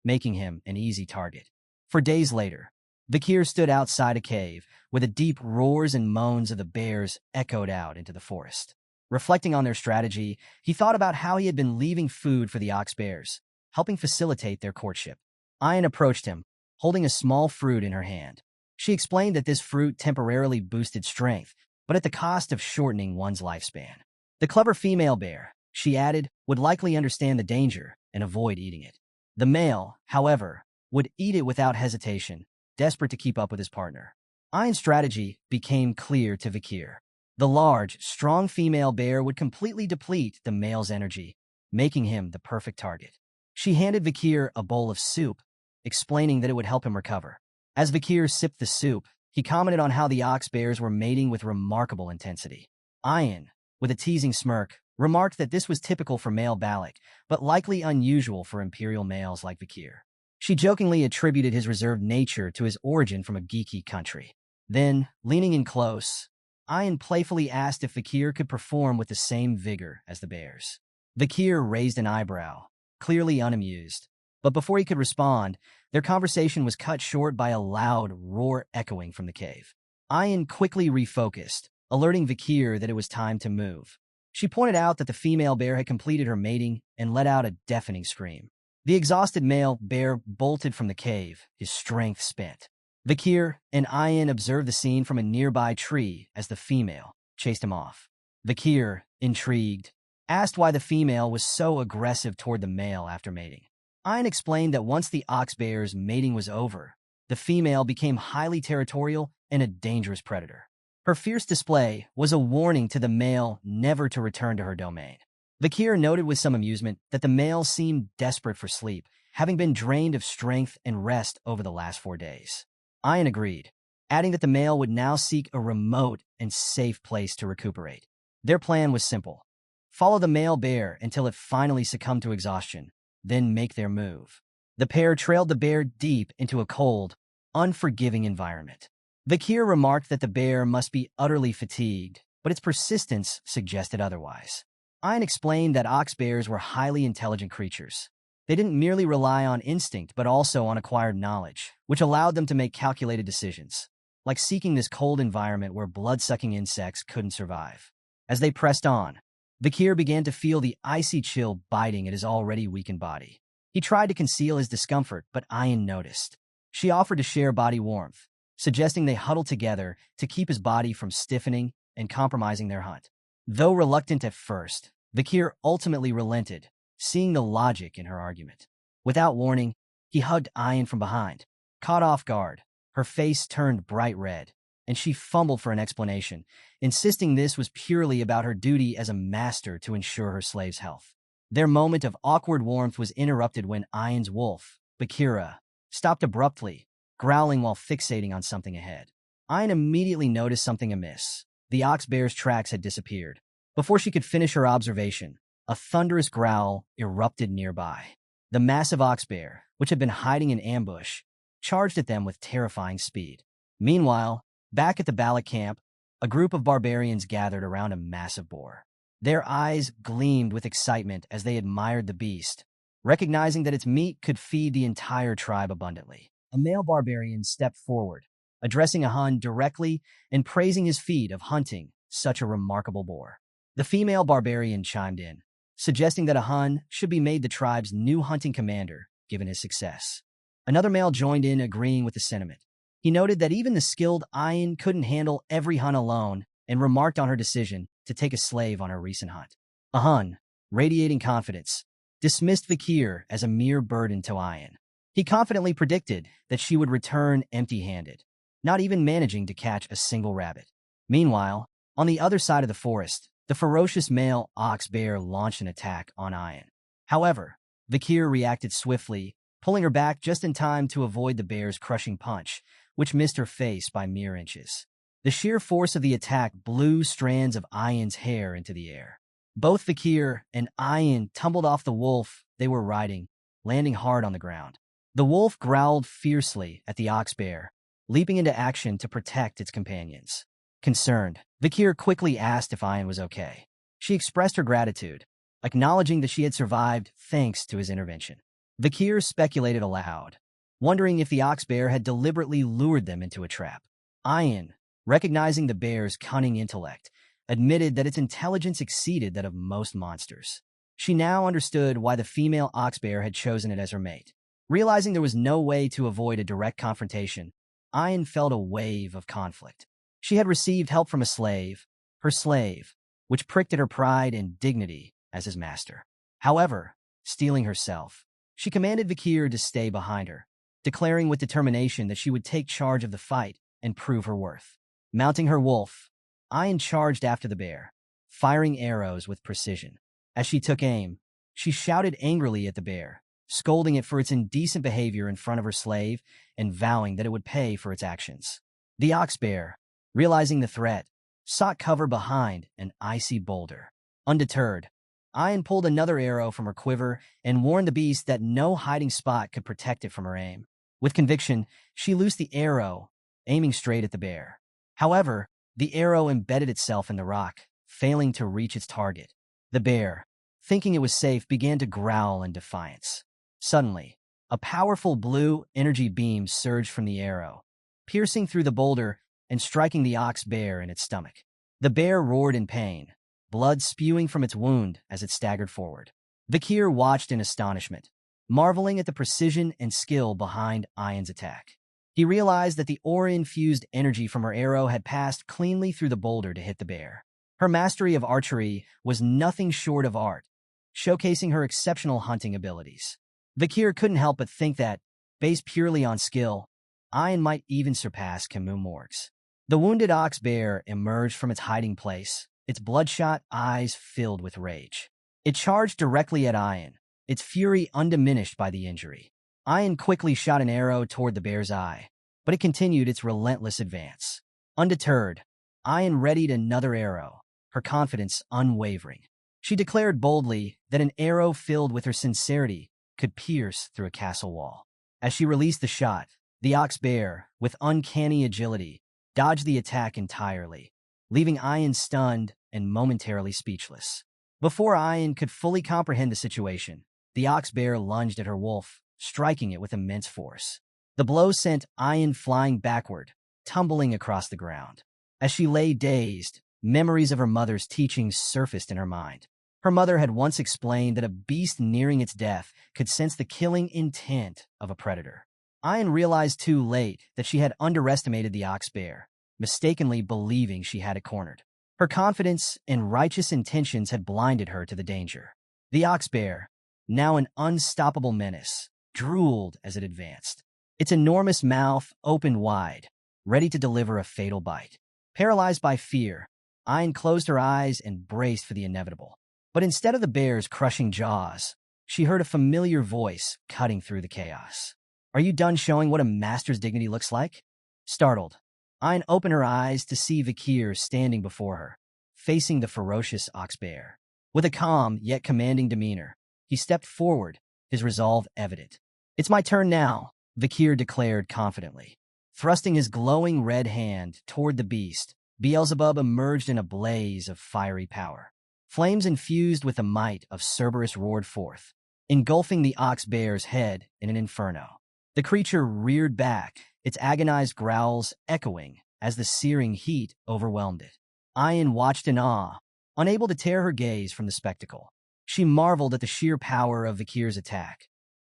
[SPEAKER 1] making him an easy target. For days later, Vakir stood outside a cave, where the deep roars and moans of the bears echoed out into the forest. Reflecting on their strategy, he thought about how he had been leaving food for the ox bears, helping facilitate their courtship. Ian approached him, holding a small fruit in her hand. She explained that this fruit temporarily boosted strength, but at the cost of shortening one's lifespan. The clever female bear, she added, would likely understand the danger and avoid eating it. The male, however, would eat it without hesitation, desperate to keep up with his partner. Ian's strategy became clear to Vakir. The large, strong female bear would completely deplete the male's energy, making him the perfect target. She handed Vakir a bowl of soup, explaining that it would help him recover. As Vakir sipped the soup, he commented on how the ox bears were mating with remarkable intensity. Ian, with a teasing smirk, remarked that this was typical for male Balac, but likely unusual for imperial males like Vakir. She jokingly attributed his reserved nature to his origin from a geeky country. Then, leaning in close, Ian playfully asked if Vakir could perform with the same vigor as the bears. Vakir raised an eyebrow, clearly unamused. But before he could respond, their conversation was cut short by a loud roar echoing from the cave. Ian quickly refocused, alerting Vakir that it was time to move. She pointed out that the female bear had completed her mating and let out a deafening scream. The exhausted male bear bolted from the cave, his strength spent. Vakir and Ian observed the scene from a nearby tree as the female chased him off. Vakir, intrigued, asked why the female was so aggressive toward the male after mating. Ian explained that once the ox bear's mating was over, the female became highly territorial and a dangerous predator. Her fierce display was a warning to the male never to return to her domain. Vakir noted with some amusement that the male seemed desperate for sleep, having been drained of strength and rest over the last 4 days. Ian agreed, adding that the male would now seek a remote and safe place to recuperate. Their plan was simple: follow the male bear until it finally succumbed to exhaustion, then make their move. The pair trailed the bear deep into a cold, unforgiving environment. Vakir remarked that the bear must be utterly fatigued, but its persistence suggested otherwise. Ian explained that ox bears were highly intelligent creatures. They didn't merely rely on instinct, but also on acquired knowledge, which allowed them to make calculated decisions, like seeking this cold environment where blood-sucking insects couldn't survive. As they pressed on, Vakir began to feel the icy chill biting at his already weakened body. He tried to conceal his discomfort, but Ian noticed. She offered to share body warmth, suggesting they huddle together to keep his body from stiffening and compromising their hunt. Though reluctant at first, Vakir ultimately relented, seeing the logic in her argument. Without warning, he hugged Ian from behind. Caught off guard, her face turned bright red, and she fumbled for an explanation, insisting this was purely about her duty as a master to ensure her slave's health. Their moment of awkward warmth was interrupted when Ian's wolf, Bakira, stopped abruptly, growling while fixating on something ahead. Ian immediately noticed something amiss. The ox bear's tracks had disappeared. Before she could finish her observation, a thunderous growl erupted nearby. The massive ox bear, which had been hiding in ambush, charged at them with terrifying speed. Meanwhile, back at the Balac camp, a group of barbarians gathered around a massive boar. Their eyes gleamed with excitement as they admired the beast, recognizing that its meat could feed the entire tribe abundantly. A male barbarian stepped forward, addressing a Hun directly and praising his feat of hunting such a remarkable boar. The female barbarian chimed in, suggesting that a Hun should be made the tribe's new hunting commander, given his success. Another male joined in, agreeing with the sentiment. He noted that even the skilled Ian couldn't handle every Hun alone and remarked on her decision to take a slave on her recent hunt. A Hun, radiating confidence, dismissed Vakir as a mere burden to Ian. He confidently predicted that she would return empty-handed, not even managing to catch a single rabbit. Meanwhile, on the other side of the forest, the ferocious male ox bear launched an attack on Ian. However, Vakir reacted swiftly, pulling her back just in time to avoid the bear's crushing punch, which missed her face by mere inches. The sheer force of the attack blew strands of Ian's hair into the air. Both Vakir and Ian tumbled off the wolf they were riding, landing hard on the ground. The wolf growled fiercely at the ox bear, leaping into action to protect its companions. Concerned, Vakir quickly asked if Ian was okay. She expressed her gratitude, acknowledging that she had survived thanks to his intervention. Vakir speculated aloud, wondering if the ox bear had deliberately lured them into a trap. Ian, recognizing the bear's cunning intellect, admitted that its intelligence exceeded that of most monsters. She now understood why the female ox bear had chosen it as her mate. Realizing there was no way to avoid a direct confrontation, Ian felt a wave of conflict. She had received help from her slave, which pricked at her pride and dignity as his master. However, steeling herself, she commanded Vakir to stay behind her, declaring with determination that she would take charge of the fight and prove her worth. Mounting her wolf, Ian charged after the bear, firing arrows with precision. As she took aim, she shouted angrily at the bear, scolding it for its indecent behavior in front of her slave and vowing that it would pay for its actions. The ox bear, realizing the threat, sought cover behind an icy boulder. Undeterred, Ian pulled another arrow from her quiver and warned the beast that no hiding spot could protect it from her aim. With conviction, she loosed the arrow, aiming straight at the bear. However, the arrow embedded itself in the rock, failing to reach its target. The bear, thinking it was safe, began to growl in defiance. Suddenly, a powerful blue energy beam surged from the arrow, piercing through the boulder and striking the ox bear in its stomach. The bear roared in pain, blood spewing from its wound as it staggered forward. Vakir watched in astonishment, marveling at the precision and skill behind Ian's attack. He realized that the aura-infused energy from her arrow had passed cleanly through the boulder to hit the bear. Her mastery of archery was nothing short of art, showcasing her exceptional hunting abilities. Vakir couldn't help but think that, based purely on skill, Ian might even surpass Kimu Morg's. The wounded ox bear emerged from its hiding place, its bloodshot eyes filled with rage. It charged directly at Ian, its fury undiminished by the injury. Ian quickly shot an arrow toward the bear's eye, but it continued its relentless advance. Undeterred, Ian readied another arrow, her confidence unwavering. She declared boldly that an arrow filled with her sincerity could pierce through a castle wall. As she released the shot, the ox bear, with uncanny agility, dodged the attack entirely, leaving Ian stunned and momentarily speechless. Before Ian could fully comprehend the situation, the ox bear lunged at her wolf, striking it with immense force. The blow sent Ian flying backward, tumbling across the ground. As she lay dazed, memories of her mother's teachings surfaced in her mind. Her mother had once explained that a beast nearing its death could sense the killing intent of a predator. Ian realized too late that she had underestimated the ox bear, mistakenly believing she had it cornered. Her confidence and righteous intentions had blinded her to the danger. The ox bear, now an unstoppable menace, drooled as it advanced. Its enormous mouth opened wide, ready to deliver a fatal bite. Paralyzed by fear, Ian closed her eyes and braced for the inevitable. But instead of the bear's crushing jaws, she heard a familiar voice cutting through the chaos. "Are you done showing what a master's dignity looks like?" Startled, Ian opened her eyes to see Vakir standing before her, facing the ferocious ox bear. With a calm yet commanding demeanor, he stepped forward, his resolve evident. "It's my turn now," Vakir declared confidently. Thrusting his glowing red hand toward the beast, Beelzebub emerged in a blaze of fiery power. Flames infused with the might of Cerberus roared forth, engulfing the ox bear's head in an inferno. The creature reared back, its agonized growls echoing as the searing heat overwhelmed it. Ian watched in awe, unable to tear her gaze from the spectacle. She marveled at the sheer power of Vakir's attack,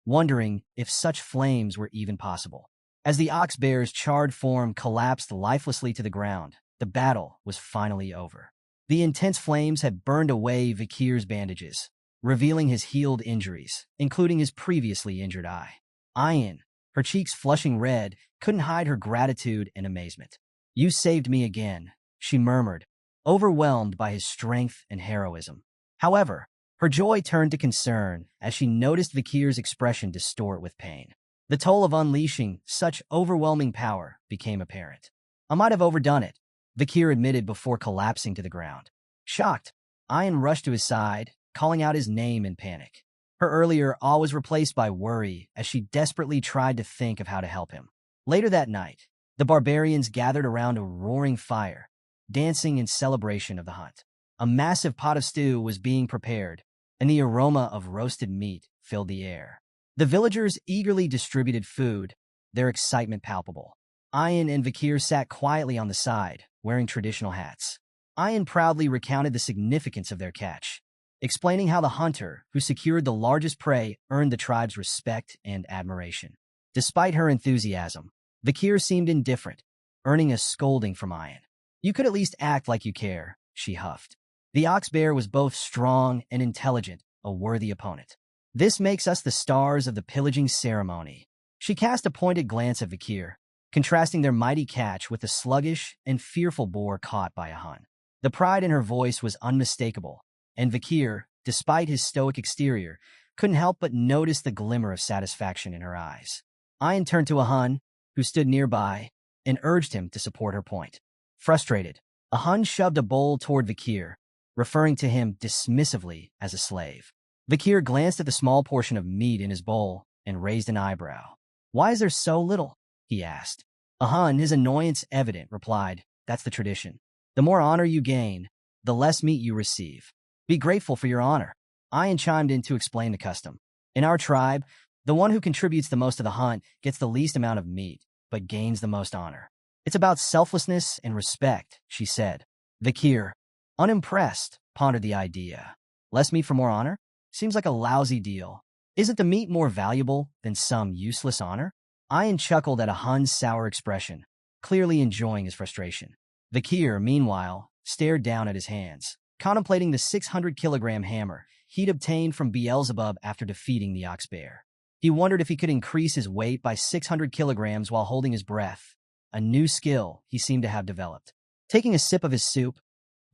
[SPEAKER 1] wondering if such flames were even possible. As the ox bear's charred form collapsed lifelessly to the ground, the battle was finally over. The intense flames had burned away Vakir's bandages, revealing his healed injuries, including his previously injured eye. Ian, her cheeks flushing red, couldn't hide her gratitude and amazement. "You saved me again," she murmured, overwhelmed by his strength and heroism. However, her joy turned to concern as she noticed Vakir's expression distort with pain. The toll of unleashing such overwhelming power became apparent. "I might have overdone it," Vakir admitted before collapsing to the ground. Shocked, Ian rushed to his side, calling out his name in panic. Her earlier awe was replaced by worry as she desperately tried to think of how to help him. Later that night, the barbarians gathered around a roaring fire, dancing in celebration of the hunt. A massive pot of stew was being prepared, and the aroma of roasted meat filled the air. The villagers eagerly distributed food, their excitement palpable. Ian and Vakir sat quietly on the side, wearing traditional hats. Ian proudly recounted the significance of their catch, explaining how the hunter who secured the largest prey earned the tribe's respect and admiration. Despite her enthusiasm, Vakir seemed indifferent, earning a scolding from Ian. "You could at least act like you care," she huffed. The ox bear was both strong and intelligent, a worthy opponent. "This makes us the stars of the pillaging ceremony." She cast a pointed glance at Vakir, contrasting their mighty catch with the sluggish and fearful boar caught by a Hun. The pride in her voice was unmistakable, and Vakir, despite his stoic exterior, couldn't help but notice the glimmer of satisfaction in her eyes. Ian turned to a Hun, who stood nearby, and urged him to support her point. Frustrated, a Hun shoved a bowl toward Vakir, referring to him dismissively as a slave. Vakir glanced at the small portion of meat in his bowl and raised an eyebrow. "Why is there so little?" he asked. A Hun, his annoyance evident, replied, "That's the tradition. The more honor you gain, the less meat you receive. Be grateful for your honor." Ian chimed in to explain the custom. "In our tribe, the one who contributes the most to the hunt gets the least amount of meat, but gains the most honor. It's about selflessness and respect," she said. Vakir, unimpressed, pondered the idea. "Less meat for more honor? Seems like a lousy deal. Isn't the meat more valuable than some useless honor?" Ian chuckled at a Hun's sour expression, clearly enjoying his frustration. Vakir, meanwhile, stared down at his hands, contemplating the 600-kilogram hammer he'd obtained from Beelzebub after defeating the ox bear. He wondered if he could increase his weight by 600 kilograms while holding his breath, a new skill he seemed to have developed. Taking a sip of his soup,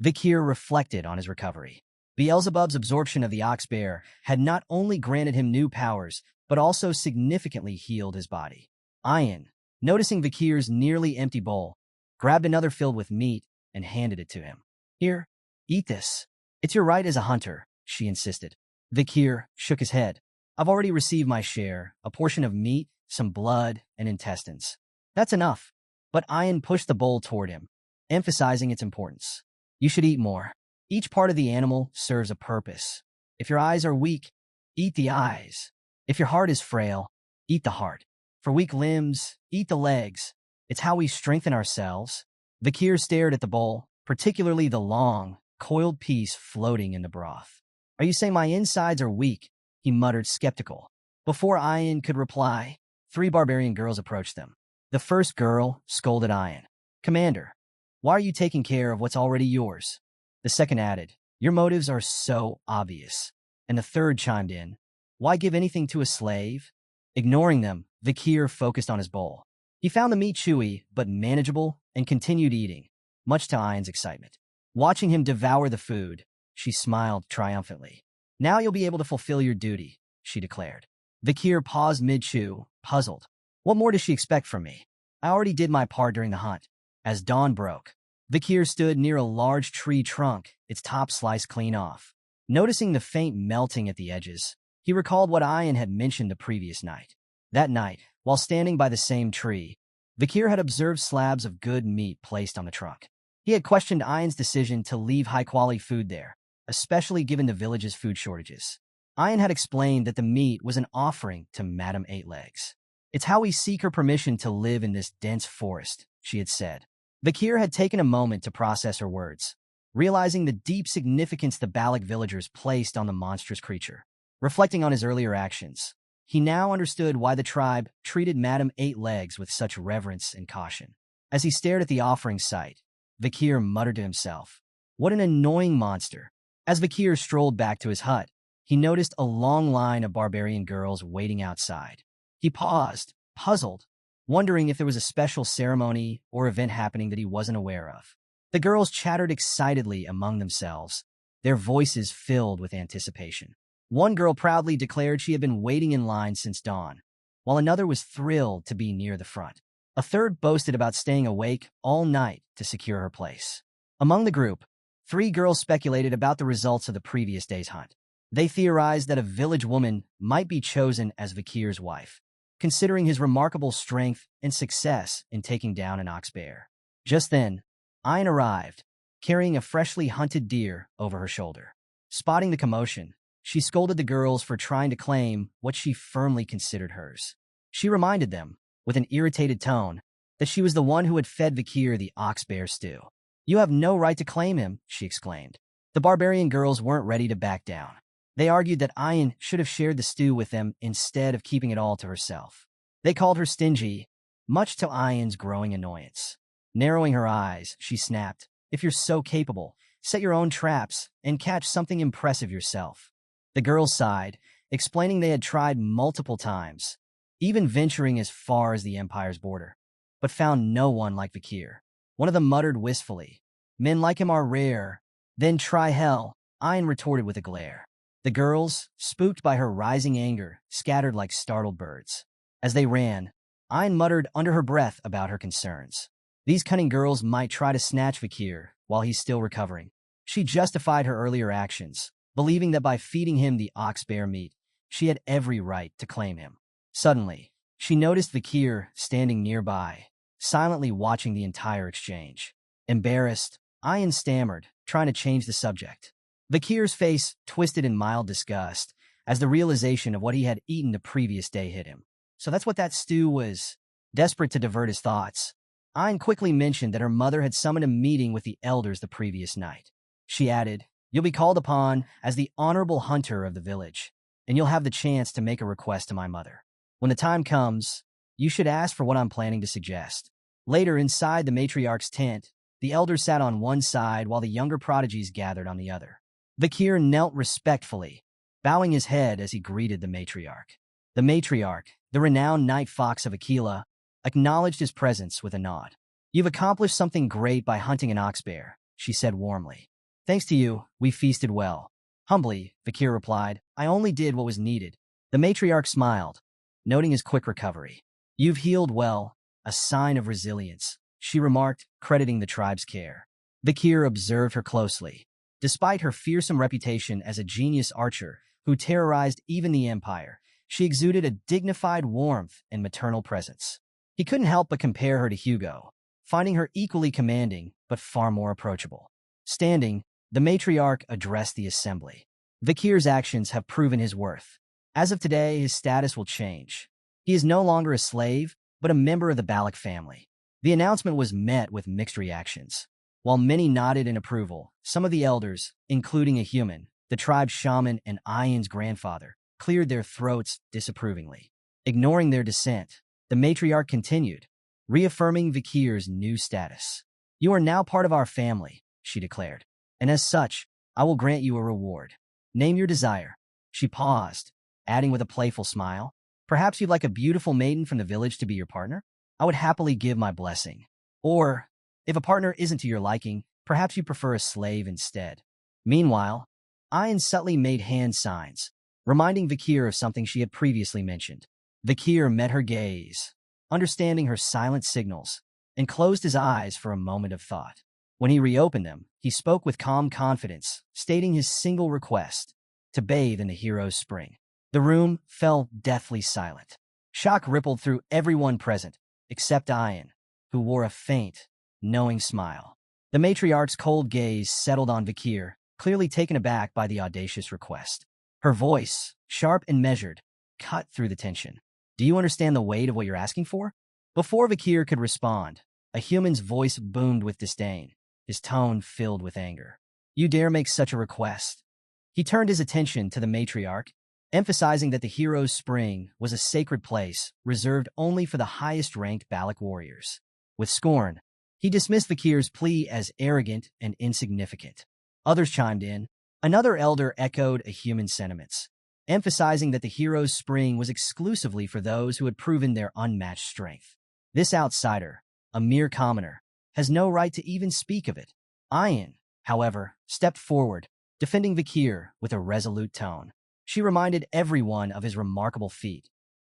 [SPEAKER 1] Vakir reflected on his recovery. Beelzebub's absorption of the ox bear had not only granted him new powers, but also significantly healed his body. Ayan, noticing Vakir's nearly empty bowl, grabbed another filled with meat and handed it to him. "Here, eat this. It's your right as a hunter," she insisted. Vakir shook his head. "I've already received my share, a portion of meat, some blood, and intestines. That's enough." But Ayan pushed the bowl toward him, emphasizing its importance. "You should eat more. Each part of the animal serves a purpose. If your eyes are weak, eat the eyes. If your heart is frail, eat the heart. For weak limbs, eat the legs. It's how we strengthen ourselves." Vakir stared at the bowl, particularly the long, coiled piece floating in the broth. "Are you saying my insides are weak?" he muttered, skeptical. Before Ayan could reply, 3 barbarian girls approached them. The first girl scolded Ayan. "Commander, why are you taking care of what's already yours?" The second added, "Your motives are so obvious." And the third chimed in, "Why give anything to a slave?" Ignoring them, Vakir focused on his bowl. He found the meat chewy but manageable and continued eating, much to Ayan's excitement. Watching him devour the food, she smiled triumphantly. "Now you'll be able to fulfill your duty," she declared. Vakir paused mid-chew, puzzled. What more does she expect from me? I already did my part during the hunt. As dawn broke, Vakir stood near a large tree trunk, its top sliced clean off. Noticing the faint melting at the edges, he recalled what Ayan had mentioned the previous night. That night, while standing by the same tree, Vakir had observed slabs of good meat placed on the trunk. He had questioned Ayan's decision to leave high-quality food there, especially given the village's food shortages. Ayan had explained that the meat was an offering to Madame Eightlegs. "It's how we seek her permission to live in this dense forest," she had said. Vakir had taken a moment to process her words, realizing the deep significance the Balac villagers placed on the monstrous creature. Reflecting on his earlier actions, he now understood why the tribe treated Madame Eightlegs with such reverence and caution. As he stared at the offering site, Vakir muttered to himself, "What an annoying monster." As Vakir strolled back to his hut, he noticed a long line of barbarian girls waiting outside. He paused, puzzled, wondering if there was a special ceremony or event happening that he wasn't aware of. The girls chattered excitedly among themselves, their voices filled with anticipation. One girl proudly declared she had been waiting in line since dawn, while another was thrilled to be near the front. A third boasted about staying awake all night to secure her place. Among the group, 3 girls speculated about the results of the previous day's hunt. They theorized that a village woman might be chosen as Vakir's wife, considering his remarkable strength and success in taking down an ox bear. Just then, Ayan arrived, carrying a freshly hunted deer over her shoulder. Spotting the commotion, she scolded the girls for trying to claim what she firmly considered hers. She reminded them, with an irritated tone, that she was the one who had fed Vakir the ox bear stew. "You have no right to claim him," she exclaimed. The barbarian girls weren't ready to back down. They argued that Ayan should have shared the stew with them instead of keeping it all to herself. They called her stingy, much to Ayan's growing annoyance. Narrowing her eyes, she snapped, "If you're so capable, set your own traps and catch something impressive yourself." The girls sighed, explaining they had tried multiple times, even venturing as far as the Empire's border, but found no one like Vakir. One of them muttered wistfully, "Men like him are rare." "Then try hell," Ayan retorted with a glare. The girls, spooked by her rising anger, scattered like startled birds. As they ran, Ayan muttered under her breath about her concerns. These cunning girls might try to snatch Vakir while he's still recovering. She justified her earlier actions, believing that by feeding him the ox bear meat, she had every right to claim him. Suddenly, she noticed Vakir standing nearby, silently watching the entire exchange. Embarrassed, Ayan stammered, trying to change the subject. Vakir's face twisted in mild disgust as the realization of what he had eaten the previous day hit him. "So that's what that stew was." Desperate to divert his thoughts, Ayan quickly mentioned that her mother had summoned a meeting with the elders the previous night. She added, "You'll be called upon as the honorable hunter of the village, and you'll have the chance to make a request to my mother. When the time comes, you should ask for what I'm planning to suggest." Later, inside the matriarch's tent, the elders sat on one side while the younger prodigies gathered on the other. Vakir knelt respectfully, bowing his head as he greeted the matriarch. The matriarch, the renowned Night Fox of Aquila, acknowledged his presence with a nod. "You've accomplished something great by hunting an ox bear," she said warmly. "Thanks to you, we feasted well." Humbly, Vakir replied, "I only did what was needed." The matriarch smiled, noting his quick recovery. "You've healed well, a sign of resilience," she remarked, crediting the tribe's care. Vakir observed her closely. Despite her fearsome reputation as a genius archer who terrorized even the Empire, she exuded a dignified warmth and maternal presence. He couldn't help but compare her to Hugo, finding her equally commanding but far more approachable. Standing, the matriarch addressed the assembly. "Vakir's actions have proven his worth. As of today, his status will change. He is no longer a slave, but a member of the Balac family." The announcement was met with mixed reactions. While many nodded in approval, some of the elders, including a human, the tribe's shaman and Ian's grandfather, cleared their throats disapprovingly. Ignoring their dissent, the matriarch continued, reaffirming Vakir's new status. "You are now part of our family," she declared, "and as such, I will grant you a reward. Name your desire." She paused, adding with a playful smile, "Perhaps you'd like a beautiful maiden from the village to be your partner? I would happily give my blessing. Or, if a partner isn't to your liking, perhaps you prefer a slave instead." Meanwhile, Ian subtly made hand signs, reminding Vakir of something she had previously mentioned. Vakir met her gaze, understanding her silent signals, and closed his eyes for a moment of thought. When he reopened them, he spoke with calm confidence, stating his single request, to bathe in the hero's spring. The room fell deathly silent. Shock rippled through everyone present, except Ian, who wore a faint, knowing smile. The matriarch's cold gaze settled on Vakir, clearly taken aback by the audacious request. Her voice, sharp and measured, cut through the tension. "Do you understand the weight of what you're asking for?" Before Vakir could respond, a human's voice boomed with disdain, his tone filled with anger. "You dare make such a request?" He turned his attention to the matriarch, emphasizing that the hero's spring was a sacred place reserved only for the highest-ranked Balac warriors. With scorn, he dismissed Vakir's plea as arrogant and insignificant. Others chimed in. Another elder echoed a human's sentiments, emphasizing that the hero's spring was exclusively for those who had proven their unmatched strength. This outsider, a mere commoner, has no right to even speak of it. Ian, however, stepped forward, defending Vakir with a resolute tone. She reminded everyone of his remarkable feat,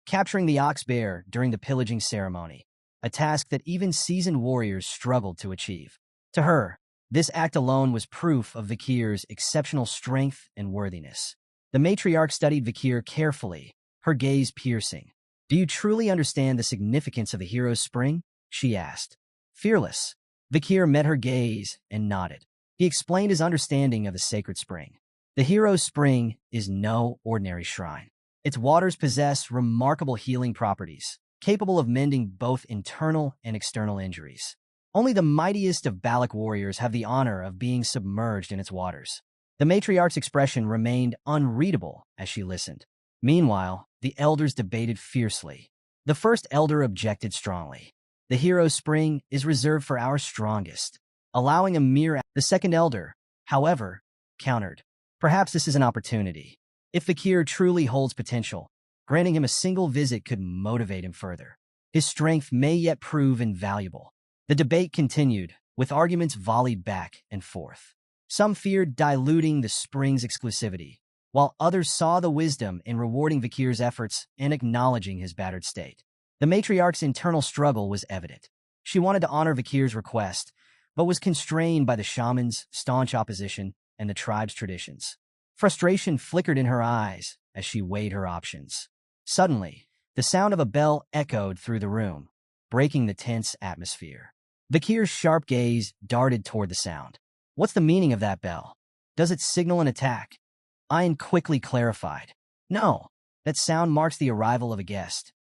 [SPEAKER 1] capturing the ox bear during the pillaging ceremony, a task that even seasoned warriors struggled to achieve. To her, this act alone was proof of Vakir's exceptional strength and worthiness. The matriarch studied Vakir carefully, her gaze piercing. "Do you truly understand the significance of the hero's spring?" she asked. Fearless, Vakir met her gaze and nodded. He explained his understanding of the sacred spring. The hero's spring is no ordinary shrine. Its waters possess remarkable healing properties, capable of mending both internal and external injuries. Only the mightiest of Balac warriors have the honor of being submerged in its waters. The matriarch's expression remained unreadable as she listened. Meanwhile, the elders debated fiercely. The first elder objected strongly. "The hero's spring is reserved for our strongest, allowing a mere..." The second elder, however, countered. "Perhaps this is an opportunity. If Vakir truly holds potential, granting him a single visit could motivate him further. His strength may yet prove invaluable." The debate continued, with arguments volleyed back and forth. Some feared diluting the spring's exclusivity, while others saw the wisdom in rewarding Vakir's efforts and acknowledging his battered state. The matriarch's internal struggle was evident. She wanted to honor Vakir's request, but was constrained by the shaman's staunch opposition and the tribe's traditions. Frustration flickered in her eyes as she weighed her options. Suddenly, the sound of a bell echoed through the room, breaking the tense atmosphere. Vakir's sharp gaze darted toward the sound. "What's the meaning of that bell? Does it signal an attack?" Ian quickly clarified. "No, that sound marks the arrival of a guest,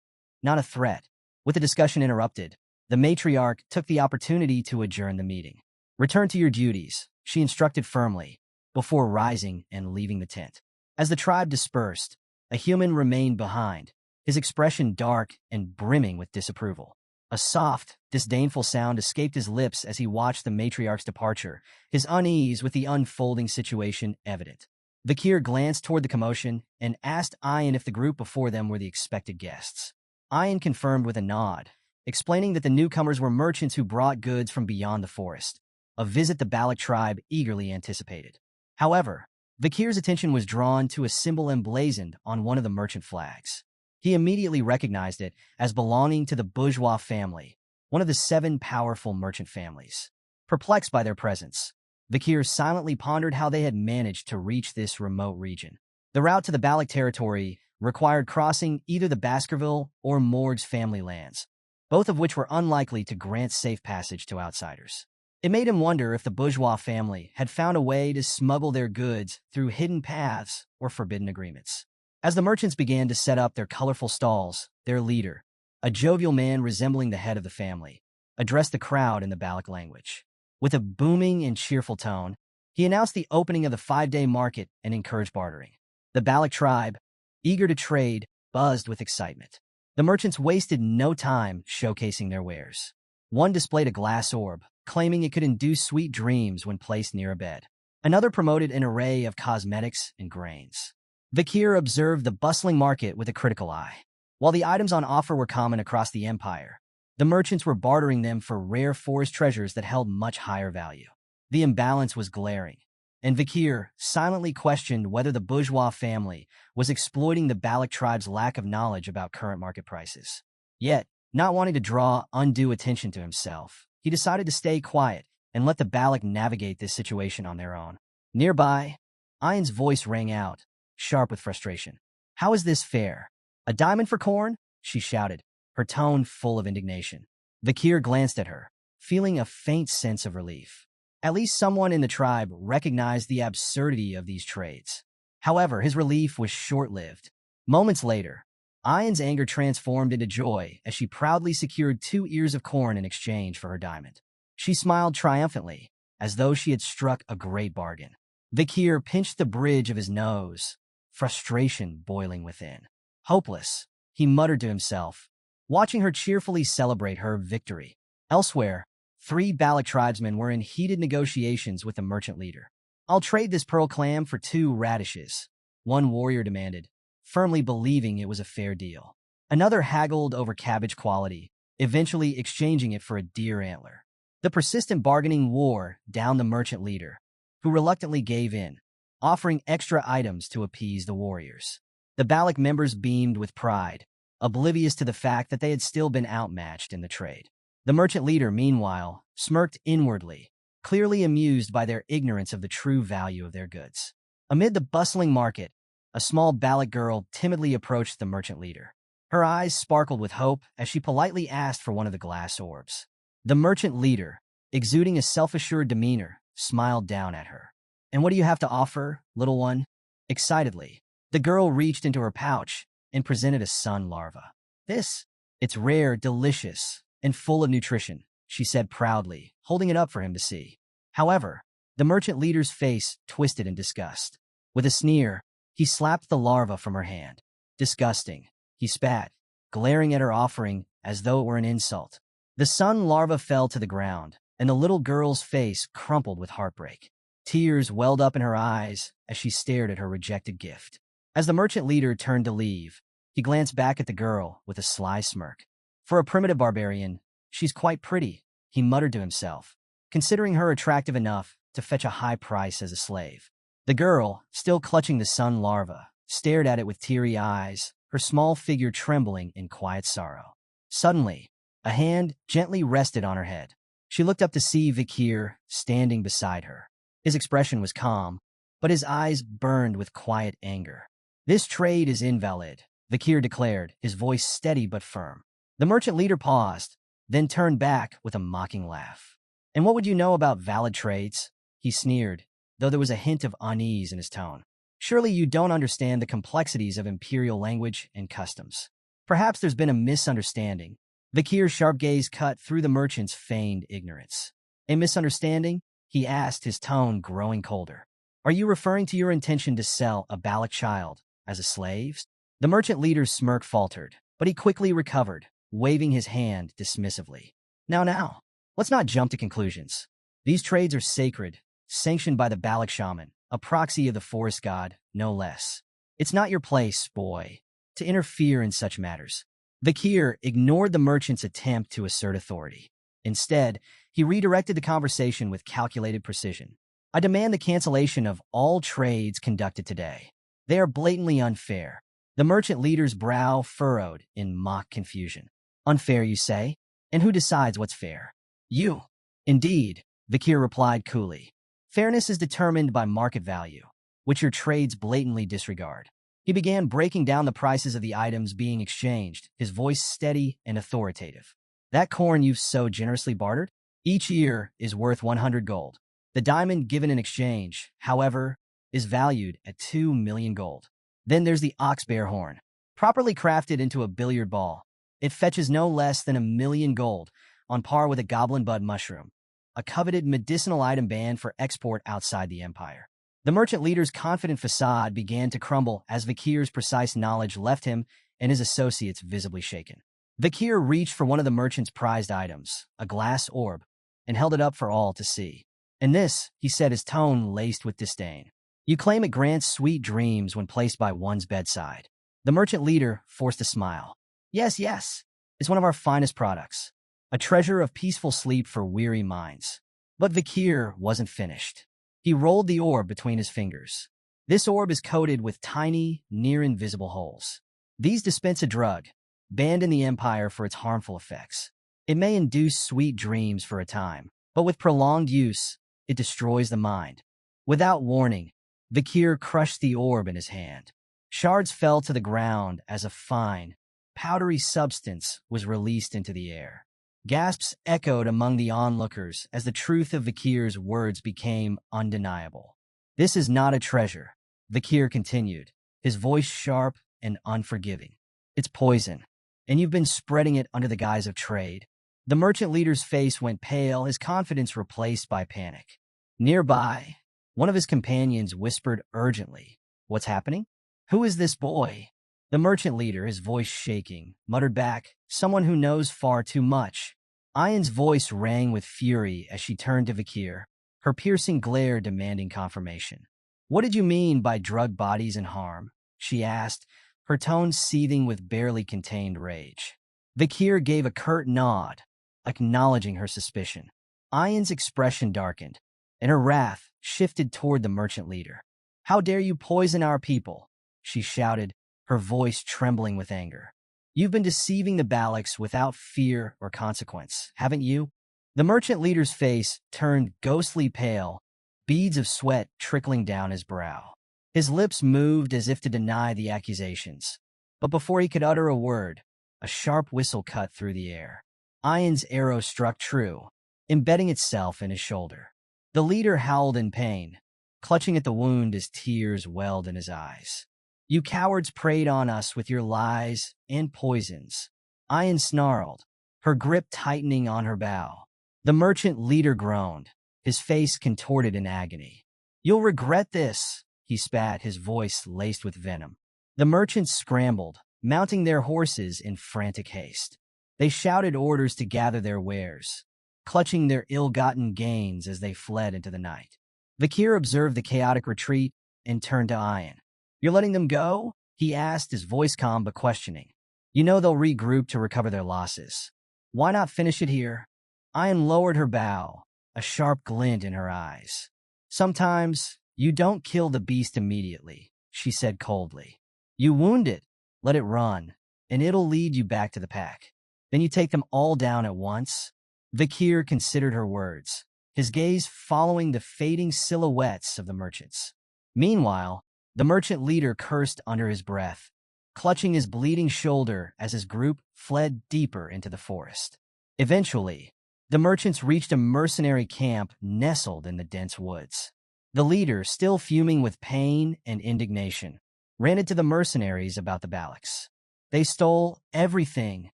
[SPEAKER 1] not a threat." With the discussion interrupted, the matriarch took the opportunity to adjourn the meeting. "Return to your duties," she instructed firmly, before rising and leaving the tent. As the tribe dispersed, a human remained behind, his expression dark and brimming with disapproval. A soft, disdainful sound escaped his lips as he watched the matriarch's departure, his unease with the unfolding situation evident. Vakir glanced toward the commotion and asked Ian if the group before them were the expected guests. Ian confirmed with a nod, explaining that the newcomers were merchants who brought goods from beyond the forest, a visit the Balac tribe eagerly anticipated. However, Vakir's attention was drawn to a symbol emblazoned on one of the merchant flags. He immediately recognized it as belonging to the bourgeois family, one of the 7 powerful merchant families. Perplexed by their presence, Vakir silently pondered how they had managed to reach this remote region. The route to the Balac territory required crossing either the Baskerville or Morg's family lands, both of which were unlikely to grant safe passage to outsiders. It made him wonder if the bourgeois family had found a way to smuggle their goods through hidden paths or forbidden agreements. As the merchants began to set up their colorful stalls, their leader, a jovial man resembling the head of the family, addressed the crowd in the Balac language. With a booming and cheerful tone, he announced the opening of the 5-day market and encouraged bartering. The Balac tribe, eager to trade, buzzed with excitement. The merchants wasted no time showcasing their wares. One displayed a glass orb, claiming it could induce sweet dreams when placed near a bed. Another promoted an array of cosmetics and grains. Vakir observed the bustling market with a critical eye. While the items on offer were common across the empire, the merchants were bartering them for rare forest treasures that held much higher value. The imbalance was glaring, and Vakir silently questioned whether the bourgeois family was exploiting the Balac tribe's lack of knowledge about current market prices. Yet, not wanting to draw undue attention to himself, he decided to stay quiet and let the Balac navigate this situation on their own. Nearby, Ian's voice rang out, sharp with frustration. "How is this fair? A diamond for corn?" she shouted, her tone full of indignation. Vakir glanced at her, feeling a faint sense of relief. At least someone in the tribe recognized the absurdity of these trades. However, his relief was short-lived. Moments later, Ian's anger transformed into joy as she proudly secured 2 ears of corn in exchange for her diamond. She smiled triumphantly, as though she had struck a great bargain. Vakir pinched the bridge of his nose, frustration boiling within. Hopeless, he muttered to himself, watching her cheerfully celebrate her victory. Elsewhere, 3 Balac tribesmen were in heated negotiations with the merchant leader. "I'll trade this pearl clam for 2 radishes," one warrior demanded, firmly believing it was a fair deal. Another haggled over cabbage quality, eventually exchanging it for a deer antler. The persistent bargaining wore down the merchant leader, who reluctantly gave in, offering extra items to appease the warriors. The Balac members beamed with pride, oblivious to the fact that they had still been outmatched in the trade. The merchant leader, meanwhile, smirked inwardly, clearly amused by their ignorance of the true value of their goods. Amid the bustling market, a small Balac girl timidly approached the merchant leader. Her eyes sparkled with hope as she politely asked for one of the glass orbs. The merchant leader, exuding a self-assured demeanor, smiled down at her. "And what do you have to offer, little one?" Excitedly, the girl reached into her pouch and presented a sun larva. It's rare, delicious, and full of nutrition," she said proudly, holding it up for him to see. However, the merchant leader's face twisted in disgust. With a sneer, he slapped the larva from her hand. "Disgusting," he spat, glaring at her offering as though it were an insult. The sun larva fell to the ground, and the little girl's face crumpled with heartbreak. Tears welled up in her eyes as she stared at her rejected gift. As the merchant leader turned to leave, he glanced back at the girl with a sly smirk. "For a primitive barbarian, she's quite pretty," he muttered to himself, considering her attractive enough to fetch a high price as a slave. The girl, still clutching the sun larva, stared at it with teary eyes, her small figure trembling in quiet sorrow. Suddenly, a hand gently rested on her head. She looked up to see Vakir standing beside her. His expression was calm, but his eyes burned with quiet anger. "This trade is invalid," Vakir declared, his voice steady but firm. The merchant leader paused, then turned back with a mocking laugh. "And what would you know about valid trades?" he sneered, though there was a hint of unease in his tone. "Surely you don't understand the complexities of imperial language and customs. Perhaps there's been a misunderstanding." Vakir's sharp gaze cut through the merchant's feigned ignorance. "A misunderstanding?" he asked, his tone growing colder. "Are you referring to your intention to sell a Balac child as a slave?" The merchant leader's smirk faltered, but he quickly recovered, waving his hand dismissively. Now, let's not jump to conclusions. These trades are sacred, sanctioned by the Balac shaman, a proxy of the forest god, no less. It's not your place, boy, to interfere in such matters. Vakir ignored the merchant's attempt to assert authority. Instead, he redirected the conversation with calculated precision. I demand the cancellation of all trades conducted today. They are blatantly unfair. The merchant leader's brow furrowed in mock confusion. Unfair, you say? And who decides what's fair? You. Indeed, Vakir replied coolly. Fairness is determined by market value, which your trades blatantly disregard. He began breaking down the prices of the items being exchanged, his voice steady and authoritative. That corn you've so generously bartered? Each ear is worth 100 gold. The diamond given in exchange, however, is valued at 2 million gold. Then there's the ox bear horn, properly crafted into a billiard ball. It fetches no less than 1 million gold, on par with a goblin bud mushroom, a coveted medicinal item banned for export outside the empire. The merchant leader's confident facade began to crumble as Vakir's precise knowledge left him and his associates visibly shaken. Vakir reached for one of the merchant's prized items, a glass orb, and held it up for all to see. And this, he said, his tone laced with disdain. You claim it grants sweet dreams when placed by one's bedside. The merchant leader forced a smile. Yes, it's one of our finest products, a treasure of peaceful sleep for weary minds. But Vakir wasn't finished. He rolled the orb between his fingers. This orb is coated with tiny, near-invisible holes. These dispense a drug, banned in the Empire for its harmful effects. It may induce sweet dreams for a time, but with prolonged use, it destroys the mind. Without warning, Vakir crushed the orb in his hand. Shards fell to the ground as a fine, powdery substance was released into the air. Gasps echoed among the onlookers as the truth of Vakir's words became undeniable. This is not a treasure, Vakir continued, his voice sharp and unforgiving. It's poison, and you've been spreading it under the guise of trade. The merchant leader's face went pale, his confidence replaced by panic. Nearby, one of his companions whispered urgently, What's happening? Who is this boy? The merchant leader, his voice shaking, muttered back, Someone who knows far too much. Ayan's voice rang with fury as she turned to Vakir, her piercing glare demanding confirmation. What did you mean by drug bodies and harm? She asked, her tone seething with barely contained rage. Vakir gave a curt nod, acknowledging her suspicion. Ayan's expression darkened, and her wrath shifted toward the merchant leader. How dare you poison our people? She shouted, her voice trembling with anger. You've been deceiving the Balacs without fear or consequence, haven't you? The merchant leader's face turned ghostly pale, beads of sweat trickling down his brow. His lips moved as if to deny the accusations. But before he could utter a word, a sharp whistle cut through the air. Ayan's arrow struck true, embedding itself in his shoulder. The leader howled in pain, clutching at the wound as tears welled in his eyes. You cowards preyed on us with your lies and poisons. Ayan snarled, her grip tightening on her bow. The merchant leader groaned, his face contorted in agony. You'll regret this, he spat, his voice laced with venom. The merchants scrambled, mounting their horses in frantic haste. They shouted orders to gather their wares, clutching their ill-gotten gains as they fled into the night. Vakir observed the chaotic retreat and turned to Ayan. You're letting them go? He asked, his voice calm but questioning. You know they'll regroup to recover their losses. Why not finish it here? Ayan lowered her bow, a sharp glint in her eyes. Sometimes you don't kill the beast immediately, she said coldly. You wound it, let it run, and it'll lead you back to the pack. Then you take them all down at once? Vakir considered her words, his gaze following the fading silhouettes of the merchants. Meanwhile, the merchant leader cursed under his breath, clutching his bleeding shoulder as his group fled deeper into the forest. Eventually, the merchants reached a mercenary camp nestled in the dense woods. The leader, still fuming with pain and indignation, ranted to the mercenaries about the Balacs. They stole everything.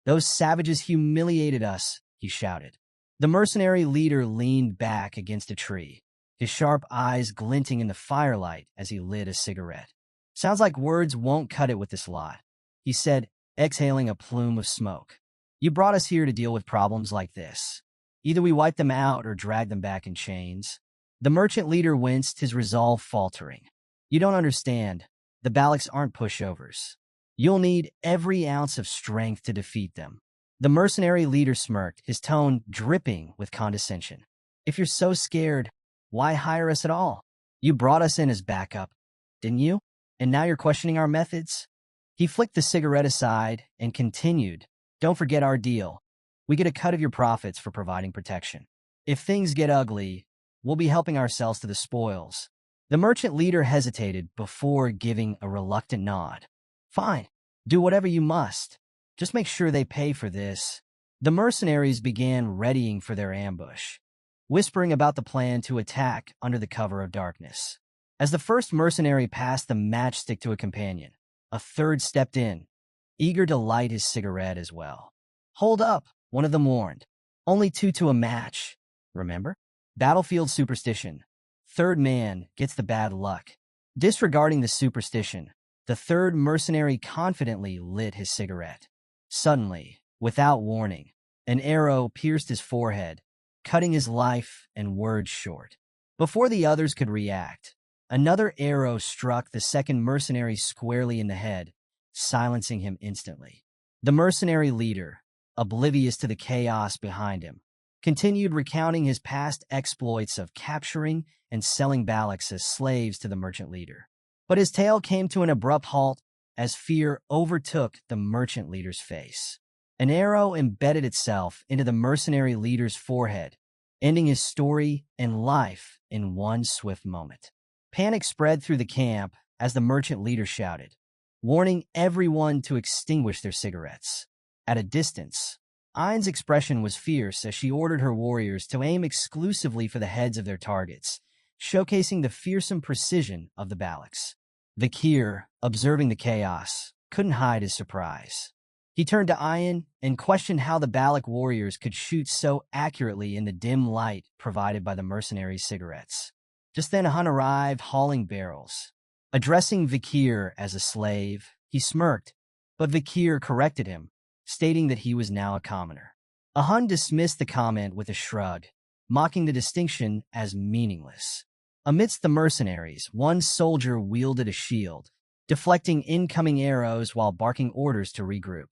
[SPEAKER 1] Those savages humiliated us, he shouted. The mercenary leader leaned back against a tree, his sharp eyes glinting in the firelight as he lit a cigarette. Sounds like words won't cut it with this lot, he said, exhaling a plume of smoke. You brought us here to deal with problems like this. Either we wipe them out or drag them back in chains. The merchant leader winced, his resolve faltering. You don't understand. The Balacs aren't pushovers. You'll need every ounce of strength to defeat them. The mercenary leader smirked, his tone dripping with condescension. If you're so scared, why hire us at all? You brought us in as backup, didn't you? And now you're questioning our methods? He flicked the cigarette aside and continued, Don't forget our deal. We get a cut of your profits for providing protection. If things get ugly, we'll be helping ourselves to the spoils. The merchant leader hesitated before giving a reluctant nod. Fine, do whatever you must. Just make sure they pay for this. The mercenaries began readying for their ambush, whispering about the plan to attack under the cover of darkness. As the first mercenary passed the matchstick to a companion, a third stepped in, eager to light his cigarette as well. Hold up, one of them warned. Only two to a match, remember? Battlefield superstition. Third man gets the bad luck. Disregarding the superstition, the third mercenary confidently lit his cigarette. Suddenly, without warning, an arrow pierced his forehead, cutting his life and words short. Before the others could react, another arrow struck the second mercenary squarely in the head, silencing him instantly. The mercenary leader, oblivious to the chaos behind him, continued recounting his past exploits of capturing and selling Balacs as slaves to the merchant leader. But his tale came to an abrupt halt as fear overtook the merchant leader's face. An arrow embedded itself into the mercenary leader's forehead, ending his story and life in one swift moment. Panic spread through the camp as the merchant leader shouted, warning everyone to extinguish their cigarettes. At a distance, Ain's expression was fierce as she ordered her warriors to aim exclusively for the heads of their targets, showcasing the fearsome precision of the Balacs. Vakir, observing the chaos, couldn't hide his surprise. He turned to Ain and questioned how the Balac warriors could shoot so accurately in the dim light provided by the mercenaries' cigarettes. Just then Hunt arrived, hauling barrels. Addressing Vakir as a slave, he smirked, but Vakir corrected him, stating that he was now a commoner. Hun dismissed the comment with a shrug, mocking the distinction as meaningless. Amidst the mercenaries, one soldier wielded a shield, deflecting incoming arrows while barking orders to regroup.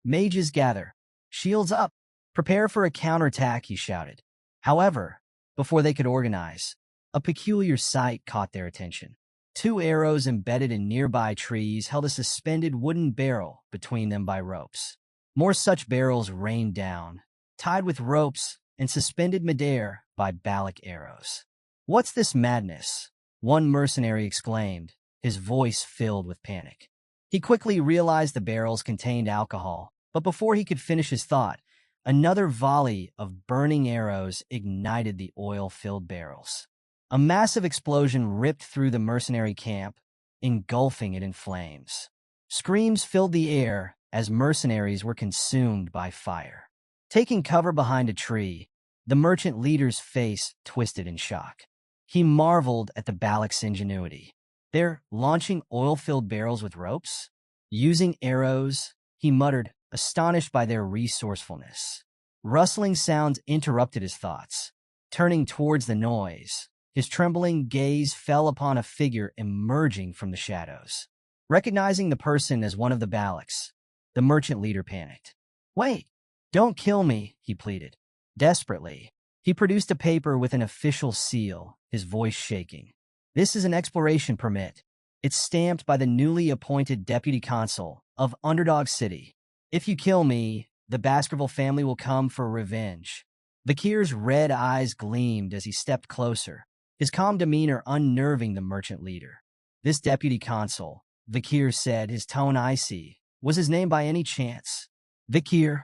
[SPEAKER 1] Mages gather. Shields up. Prepare for a counterattack, he shouted. However, before they could organize, a peculiar sight caught their attention. Two arrows embedded in nearby trees held a suspended wooden barrel between them by ropes. More such barrels rained down, tied with ropes and suspended midair by Balac arrows. What's this madness? One mercenary exclaimed, his voice filled with panic. He quickly realized the barrels contained alcohol, but before he could finish his thought, another volley of burning arrows ignited the oil-filled barrels. A massive explosion ripped through the mercenary camp, engulfing it in flames. Screams filled the air as mercenaries were consumed by fire. Taking cover behind a tree, the merchant leader's face twisted in shock. He marveled at the Balac's ingenuity. They're launching oil-filled barrels with ropes? Using arrows? He muttered, astonished by their resourcefulness. Rustling sounds interrupted his thoughts. Turning towards the noise, his trembling gaze fell upon a figure emerging from the shadows. Recognizing the person as one of the Balacs, the merchant leader panicked. Wait, don't kill me, he pleaded. Desperately, he produced a paper with an official seal, his voice shaking. This is an exploration permit. It's stamped by the newly appointed deputy consul of Underdog City. If you kill me, the Baskerville family will come for revenge. Vakir's red eyes gleamed as he stepped closer, his calm demeanor unnerving the merchant leader. This deputy consul, Vakir said, his tone icy, was his name by any chance? Vakir,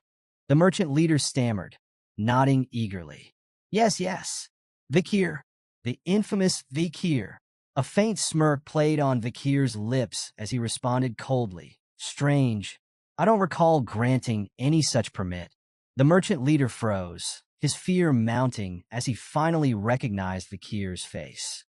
[SPEAKER 1] the merchant leader stammered, nodding eagerly. Yes. Vakir, the infamous Vakir. A faint smirk played on Vakir's lips as he responded coldly. Strange. I don't recall granting any such permit. The merchant leader froze, his fear mounting as he finally recognized Vakir's face.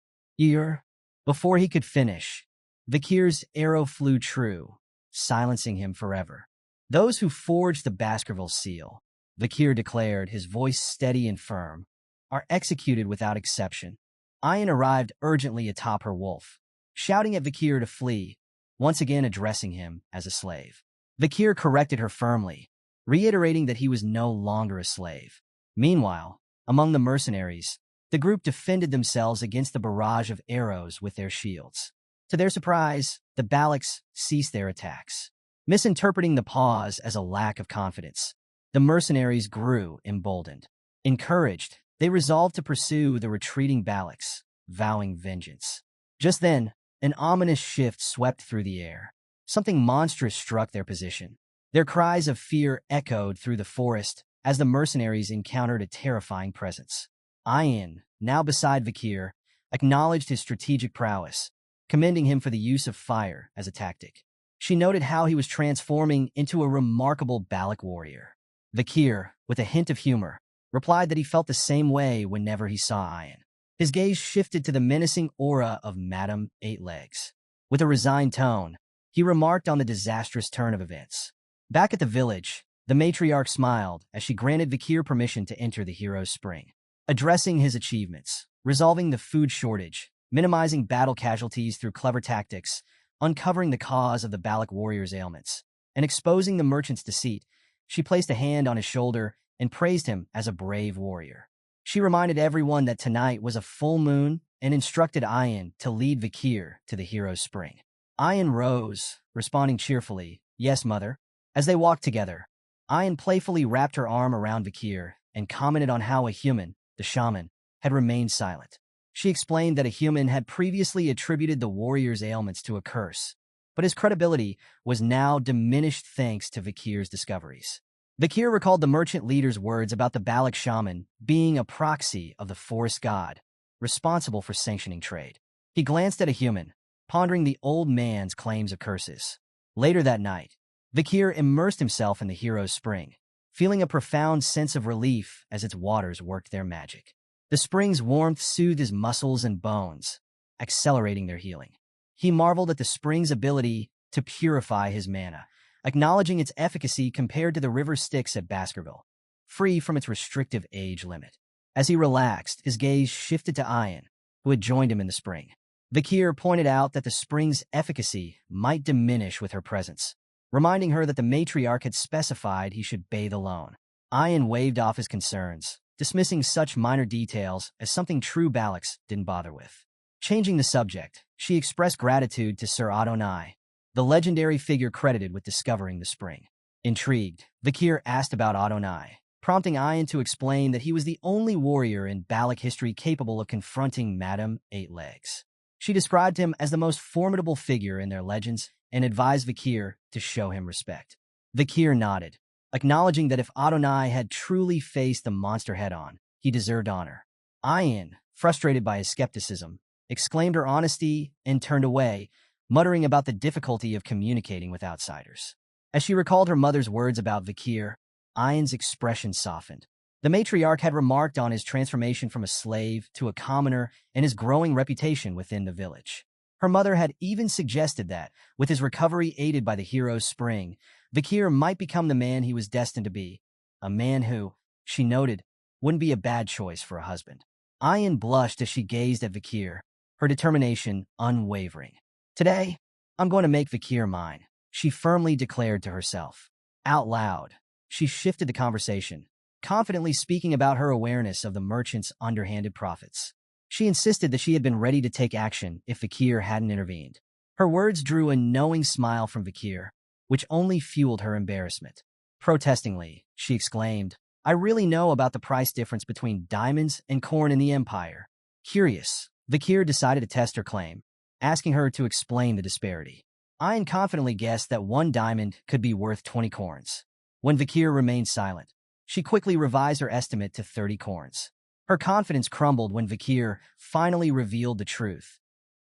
[SPEAKER 1] Before he could finish, Vakir's arrow flew true, silencing him forever. Those who forged the Baskerville seal, Vakir declared, his voice steady and firm, are executed without exception. Ayan arrived urgently atop her wolf, shouting at Vakir to flee, once again addressing him as a slave. Vakir corrected her firmly, reiterating that he was no longer a slave. Meanwhile, among the mercenaries, the group defended themselves against the barrage of arrows with their shields. To their surprise, the Balacs ceased their attacks. Misinterpreting the pause as a lack of confidence, the mercenaries grew emboldened. Encouraged, they resolved to pursue the retreating Balacs, vowing vengeance. Just then, an ominous shift swept through the air. Something monstrous struck their position. Their cries of fear echoed through the forest as the mercenaries encountered a terrifying presence. Ayan, now beside Vakir, acknowledged his strategic prowess, commending him for the use of fire as a tactic. She noted how he was transforming into a remarkable Balac warrior. Vakir, with a hint of humor, replied that he felt the same way whenever he saw Ayan. His gaze shifted to the menacing aura of Madame Eight Legs. With a resigned tone, he remarked on the disastrous turn of events. Back at the village, the matriarch smiled as she granted Vakir permission to enter the hero's spring. Addressing his achievements, resolving the food shortage, minimizing battle casualties through clever tactics, uncovering the cause of the Balac warrior's ailments, and exposing the merchant's deceit, she placed a hand on his shoulder and praised him as a brave warrior. She reminded everyone that tonight was a full moon and instructed Ayan to lead Vakir to the hero's spring. Ayan rose, responding cheerfully, "Yes, mother." As they walked together, Ayan playfully wrapped her arm around Vakir and commented on how a human, the shaman, had remained silent. She explained that a human had previously attributed the warrior's ailments to a curse, but his credibility was now diminished thanks to Vakir's discoveries. Vakir recalled the merchant leader's words about the Balac shaman being a proxy of the forest god, responsible for sanctioning trade. He glanced at a human, pondering the old man's claims of curses. Later that night, Vakir immersed himself in the hero's spring, feeling a profound sense of relief as its waters worked their magic. The spring's warmth soothed his muscles and bones, accelerating their healing. He marveled at the spring's ability to purify his mana, acknowledging its efficacy compared to the river Styx at Baskerville, free from its restrictive age limit. As he relaxed, his gaze shifted to Ayan, who had joined him in the spring. Vakir pointed out that the spring's efficacy might diminish with her presence, reminding her that the matriarch had specified he should bathe alone. Ayan waved off his concerns, dismissing such minor details as something true Balacs didn't bother with. Changing the subject, she expressed gratitude to Sir Adonai, the legendary figure credited with discovering the spring. Intrigued, Vakir asked about Adonai, prompting Ayan to explain that he was the only warrior in Balac history capable of confronting Madame Eight Legs. She described him as the most formidable figure in their legends and advised Vakir to show him respect. Vakir nodded, acknowledging that if Adonai had truly faced the monster head-on, he deserved honor. Ayan, frustrated by his skepticism, exclaimed her honesty and turned away, muttering about the difficulty of communicating with outsiders. As she recalled her mother's words about Vakir, Ayan's expression softened. The matriarch had remarked on his transformation from a slave to a commoner and his growing reputation within the village. Her mother had even suggested that, with his recovery aided by the hero's spring, Vakir might become the man he was destined to be, a man who, she noted, wouldn't be a bad choice for a husband. Ayan blushed as she gazed at Vakir, her determination unwavering. "Today, I'm going to make Vakir mine," she firmly declared to herself. Out loud, she shifted the conversation, confidently speaking about her awareness of the merchant's underhanded profits. She insisted that she had been ready to take action if Vakir hadn't intervened. Her words drew a knowing smile from Vakir, which only fueled her embarrassment. Protestingly, she exclaimed, "I really know about the price difference between diamonds and corn in the Empire." Curious, Vakir decided to test her claim, asking her to explain the disparity. Ayan confidently guessed that 1 diamond could be worth 20 corns. When Vakir remained silent, she quickly revised her estimate to 30 corns. Her confidence crumbled when Vakir finally revealed the truth,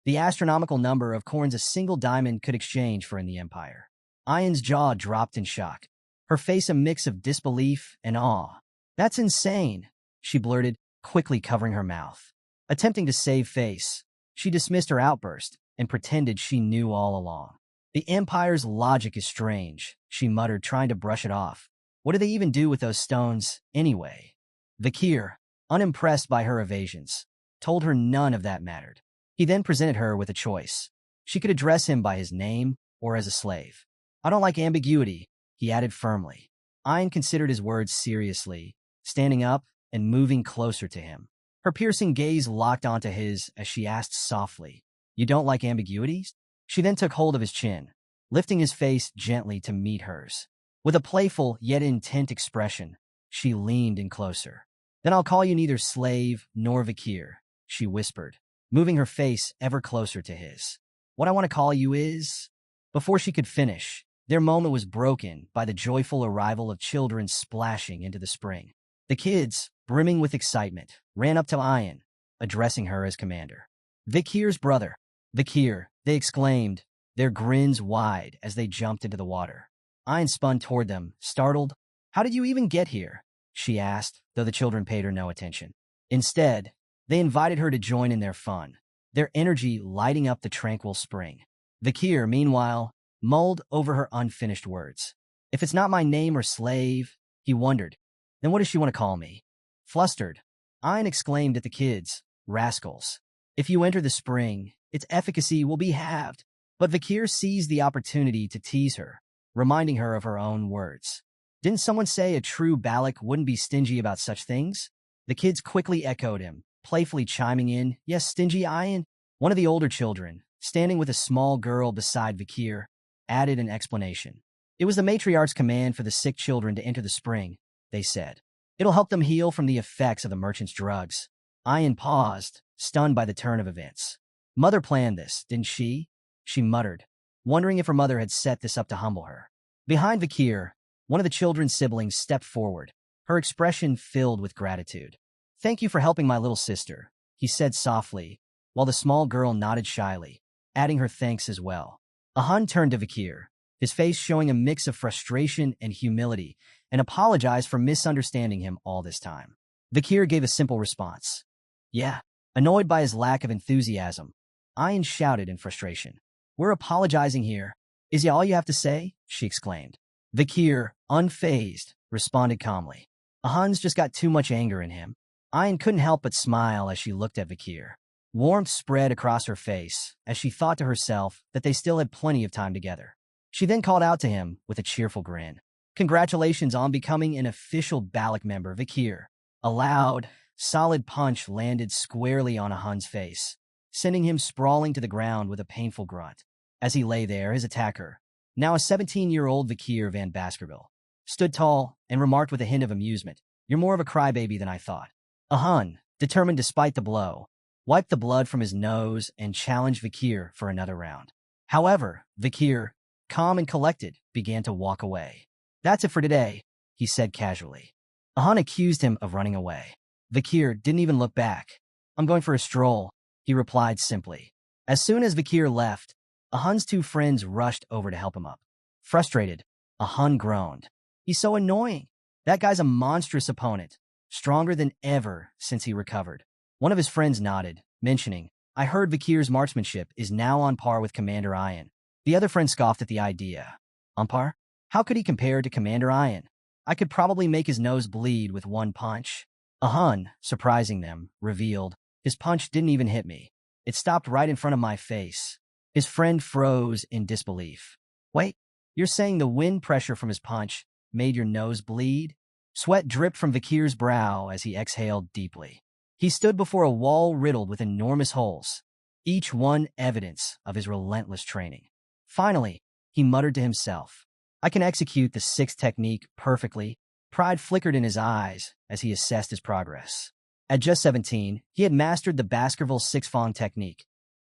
[SPEAKER 1] the astronomical number of corns a single diamond could exchange for in the Empire. Ayan's jaw dropped in shock, her face a mix of disbelief and awe. "That's insane," she blurted, quickly covering her mouth. Attempting to save face, she dismissed her outburst and pretended she knew all along. "The Empire's logic is strange," she muttered, trying to brush it off. "What do they even do with those stones, anyway?" Vakir, unimpressed by her evasions, told her none of that mattered. He then presented her with a choice. She could address him by his name or as a slave. I don't like ambiguity, he added firmly. Ayn considered his words seriously, standing up and moving closer to him. Her piercing gaze locked onto his as she asked softly, "You don't like ambiguities?" She then took hold of his chin, lifting his face gently to meet hers. With a playful yet intent expression, she leaned in closer. "Then I'll call you neither slave nor Vakir," she whispered, moving her face ever closer to his. "What I want to call you is—" Before she could finish, their moment was broken by the joyful arrival of children splashing into the spring. The kids, brimming with excitement, ran up to Ayn, addressing her as commander. "Vakir's brother, Vakir," they exclaimed, their grins wide as they jumped into the water. Ayn spun toward them, startled. "How did you even get here?" she asked, though the children paid her no attention. Instead, they invited her to join in their fun, their energy lighting up the tranquil spring. Vakir, meanwhile, mulled over her unfinished words. "If it's not my name or slave," he wondered, "then what does she want to call me?" Flustered, Ayn exclaimed at the kids, "Rascals. If you enter the spring, its efficacy will be halved." But Vakir seized the opportunity to tease her, reminding her of her own words. "Didn't someone say a true Balac wouldn't be stingy about such things?" The kids quickly echoed him, playfully chiming in, "Yes, stingy Ayn." One of the older children, standing with a small girl beside Vakir, added an explanation. "It was the matriarch's command for the sick children to enter the spring," they said. "It'll help them heal from the effects of the merchant's drugs." Ayn paused, stunned by the turn of events. "Mother planned this, didn't she?" she muttered, wondering if her mother had set this up to humble her. Behind Vakir, one of the children's siblings stepped forward, her expression filled with gratitude. "Thank you for helping my little sister," he said softly, while the small girl nodded shyly, adding her thanks as well. Ahan turned to Vakir, his face showing a mix of frustration and humility, and apologized for misunderstanding him all this time. Vakir gave a simple response. "Yeah." Annoyed by his lack of enthusiasm, Ayn shouted in frustration. "We're apologizing here. Is ya all you have to say?" she exclaimed. Vakir, unfazed, responded calmly. Ahan's just got too much anger in him. Ayn couldn't help but smile as she looked at Vakir. Warmth spread across her face as she thought to herself that they still had plenty of time together. She then called out to him with a cheerful grin. "Congratulations on becoming an official Balac member, Vakir." A loud, solid punch landed squarely on Ahan's face, sending him sprawling to the ground with a painful grunt. As he lay there, his attacker, now a 17-year-old Vakir van Baskerville, stood tall and remarked with a hint of amusement, "You're more of a crybaby than I thought." Ahan, determined to spite the blow, wiped the blood from his nose and challenged Vakir for another round. However, Vakir, calm and collected, began to walk away. "That's it for today," he said casually. Ahan accused him of running away. Vakir didn't even look back. "I'm going for a stroll," he replied simply. As soon as Vakir left, Ahan's two friends rushed over to help him up. Frustrated, Ahan groaned. "He's so annoying. That guy's a monstrous opponent, stronger than ever since he recovered." One of his friends nodded, mentioning, "I heard Vakir's marksmanship is now on par with Commander Ayn." The other friend scoffed at the idea. "On par? How could he compare to Commander Ayn? I could probably make his nose bleed with one punch." Ahan, surprising them, revealed, "His punch didn't even hit me. It stopped right in front of my face." His friend froze in disbelief. "Wait, you're saying the wind pressure from his punch made your nose bleed?" Sweat dripped from Vakir's brow as he exhaled deeply. He stood before a wall riddled with enormous holes, each one evidence of his relentless training. Finally, he muttered to himself, "I can execute the sixth technique perfectly." Pride flickered in his eyes as he assessed his progress. At just 17, he had mastered the Baskerville six-fong technique,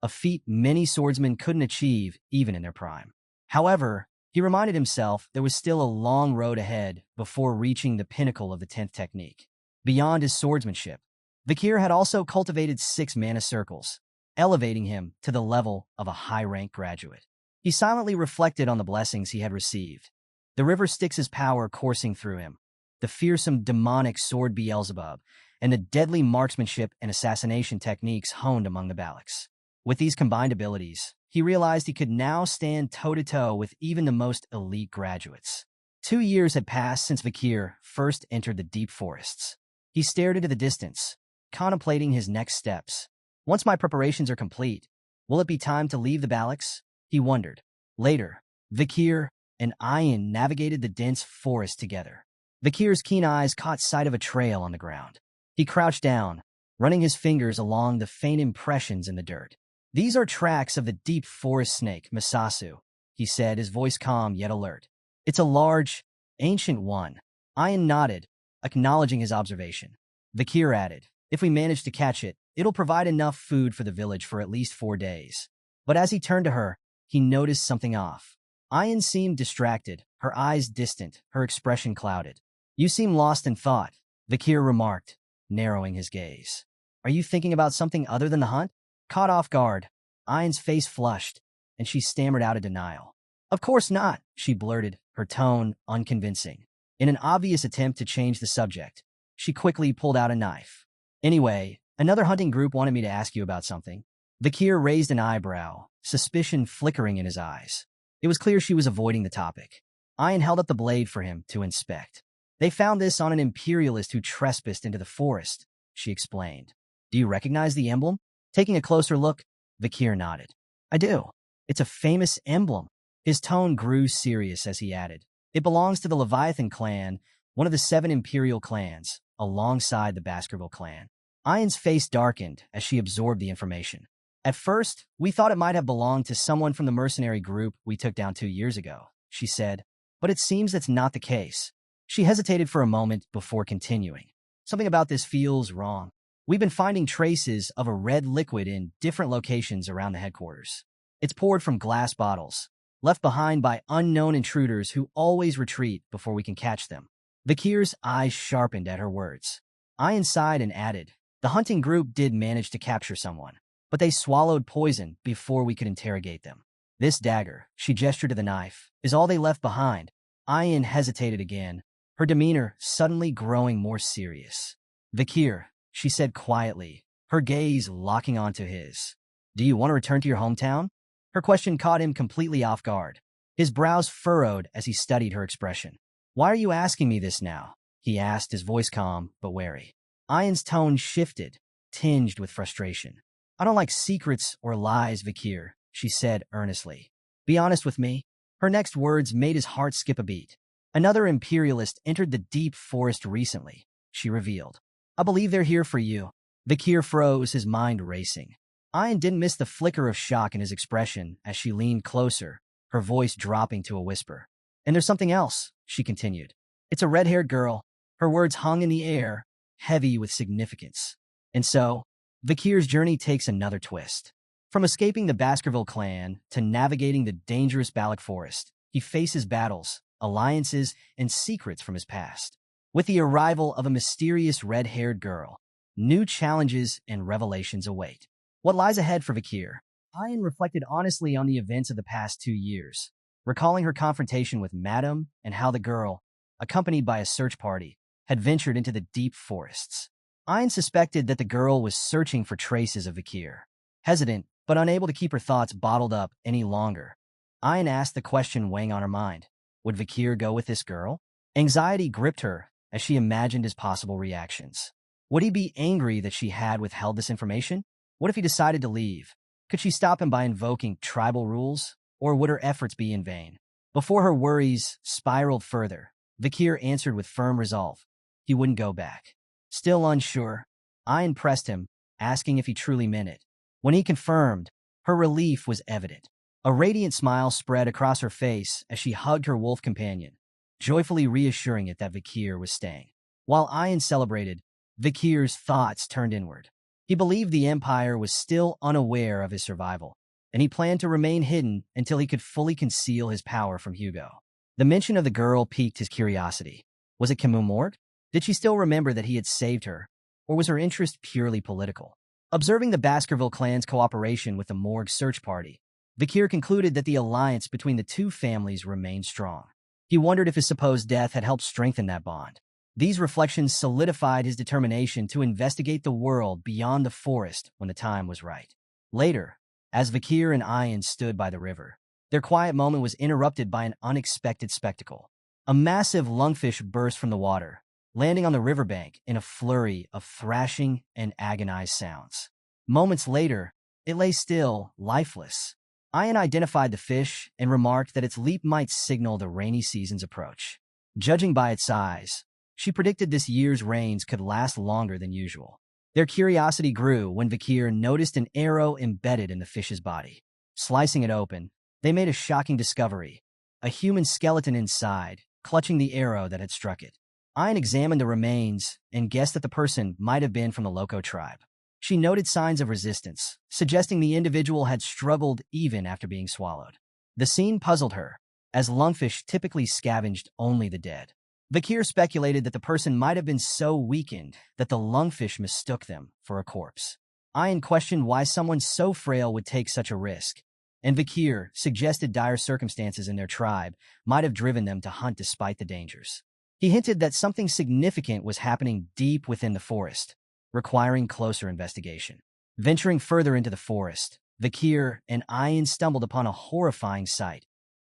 [SPEAKER 1] a feat many swordsmen couldn't achieve even in their prime. However, he reminded himself there was still a long road ahead before reaching the pinnacle of the 10th technique. Beyond his swordsmanship, Vakir had also cultivated 6 mana circles, elevating him to the level of a high-rank graduate. He silently reflected on the blessings he had received. The river Styx's power coursing through him, the fearsome demonic sword Beelzebub, and the deadly marksmanship and assassination techniques honed among the Balacs. With these combined abilities, he realized he could now stand toe-to-toe with even the most elite graduates. 2 years had passed since Vakir first entered the deep forests. He stared into the distance, contemplating his next steps. Once my preparations are complete, will it be time to leave the Balacs? He wondered. Later, Vakir and Ian navigated the dense forest together. Vakir's keen eyes caught sight of a trail on the ground. He crouched down, running his fingers along the faint impressions in the dirt. These are tracks of the deep forest snake, Masasu, he said, his voice calm yet alert. It's a large, ancient one. Ian nodded, acknowledging his observation. Vakir added, if we manage to catch it, it'll provide enough food for the village for at least 4 days. But as he turned to her, he noticed something off. Ian seemed distracted, her eyes distant, her expression clouded. You seem lost in thought, Vakir remarked, narrowing his gaze. Are you thinking about something other than the hunt? Caught off guard, Ian's face flushed, and she stammered out a denial. Of course not, she blurted, her tone unconvincing. In an obvious attempt to change the subject, she quickly pulled out a knife. Anyway, another hunting group wanted me to ask you about something. Vakir raised an eyebrow, suspicion flickering in his eyes. It was clear she was avoiding the topic. Ian held up the blade for him to inspect. They found this on an imperialist who trespassed into the forest, she explained. Do you recognize the emblem? Taking a closer look, Vakir nodded. I do. It's a famous emblem. His tone grew serious as he added. It belongs to the Leviathan clan, one of the 7 imperial clans, alongside the Baskerville clan. Ian's face darkened as she absorbed the information. At first, we thought it might have belonged to someone from the mercenary group we took down 2 years ago, she said, but it seems that's not the case. She hesitated for a moment before continuing. Something about this feels wrong. We've been finding traces of a red liquid in different locations around the headquarters. It's poured from glass bottles, left behind by unknown intruders who always retreat before we can catch them. Vakir's eyes sharpened at her words. Ian sighed and added, the hunting group did manage to capture someone, but they swallowed poison before we could interrogate them. This dagger, she gestured to the knife, is all they left behind. Ian hesitated again, her demeanor suddenly growing more serious. Vakir, she said quietly, her gaze locking onto his. Do you want to return to your hometown? Her question caught him completely off guard. His brows furrowed as he studied her expression. Why are you asking me this now? He asked, his voice calm but wary. Ian's tone shifted, tinged with frustration. I don't like secrets or lies, Vakir, she said earnestly. Be honest with me. Her next words made his heart skip a beat. Another imperialist entered the deep forest recently, she revealed. I believe they're here for you. Vakir froze, his mind racing. Ian didn't miss the flicker of shock in his expression as she leaned closer, her voice dropping to a whisper. And there's something else, she continued. It's a red-haired girl. Her words hung in the air, heavy with significance. And so, Vakir's journey takes another twist. From escaping the Baskerville clan to navigating the dangerous Balac forest, he faces battles, alliances, and secrets from his past. With the arrival of a mysterious red-haired girl, new challenges and revelations await. What lies ahead for Vakir? Ian reflected honestly on the events of the past 2 years, recalling her confrontation with Madame and how the girl, accompanied by a search party, had ventured into the deep forests. Ian suspected that the girl was searching for traces of Vakir. Hesitant, but unable to keep her thoughts bottled up any longer, Ian asked the question weighing on her mind. Would Vakir go with this girl? Anxiety gripped her as she imagined his possible reactions. Would he be angry that she had withheld this information? What if he decided to leave? Could she stop him by invoking tribal rules? Or would her efforts be in vain? Before her worries spiraled further, Vakir answered with firm resolve. He wouldn't go back. Still unsure, Ian pressed him, asking if he truly meant it. When he confirmed, her relief was evident. A radiant smile spread across her face as she hugged her wolf companion, joyfully reassuring it that Vakir was staying. While Ian celebrated, Vakir's thoughts turned inward. He believed the Empire was still unaware of his survival, and he planned to remain hidden until he could fully conceal his power from Hugo. The mention of the girl piqued his curiosity. Was it Kimu Morg? Did she still remember that he had saved her, or was her interest purely political? Observing the Baskerville clan's cooperation with the Morg search party, Vakir concluded that the alliance between the two families remained strong. He wondered if his supposed death had helped strengthen that bond. These reflections solidified his determination to investigate the world beyond the forest when the time was right. Later, as Vakir and Ian stood by the river, their quiet moment was interrupted by an unexpected spectacle. A massive lungfish burst from the water, landing on the riverbank in a flurry of thrashing and agonized sounds. Moments later, it lay still, lifeless. Ian identified the fish and remarked that its leap might signal the rainy season's approach. Judging by its size, she predicted this year's rains could last longer than usual. Their curiosity grew when Vakir noticed an arrow embedded in the fish's body. Slicing it open, they made a shocking discovery: a human skeleton inside, clutching the arrow that had struck it. Ian examined the remains and guessed that the person might have been from the Loco tribe. She noted signs of resistance, suggesting the individual had struggled even after being swallowed. The scene puzzled her, as lungfish typically scavenged only the dead. Vakir speculated that the person might have been so weakened that the lungfish mistook them for a corpse. Ian questioned why someone so frail would take such a risk, and Vakir suggested dire circumstances in their tribe might have driven them to hunt despite the dangers. He hinted that something significant was happening deep within the forest, requiring closer investigation. Venturing further into the forest, Vakir and Ian stumbled upon a horrifying sight: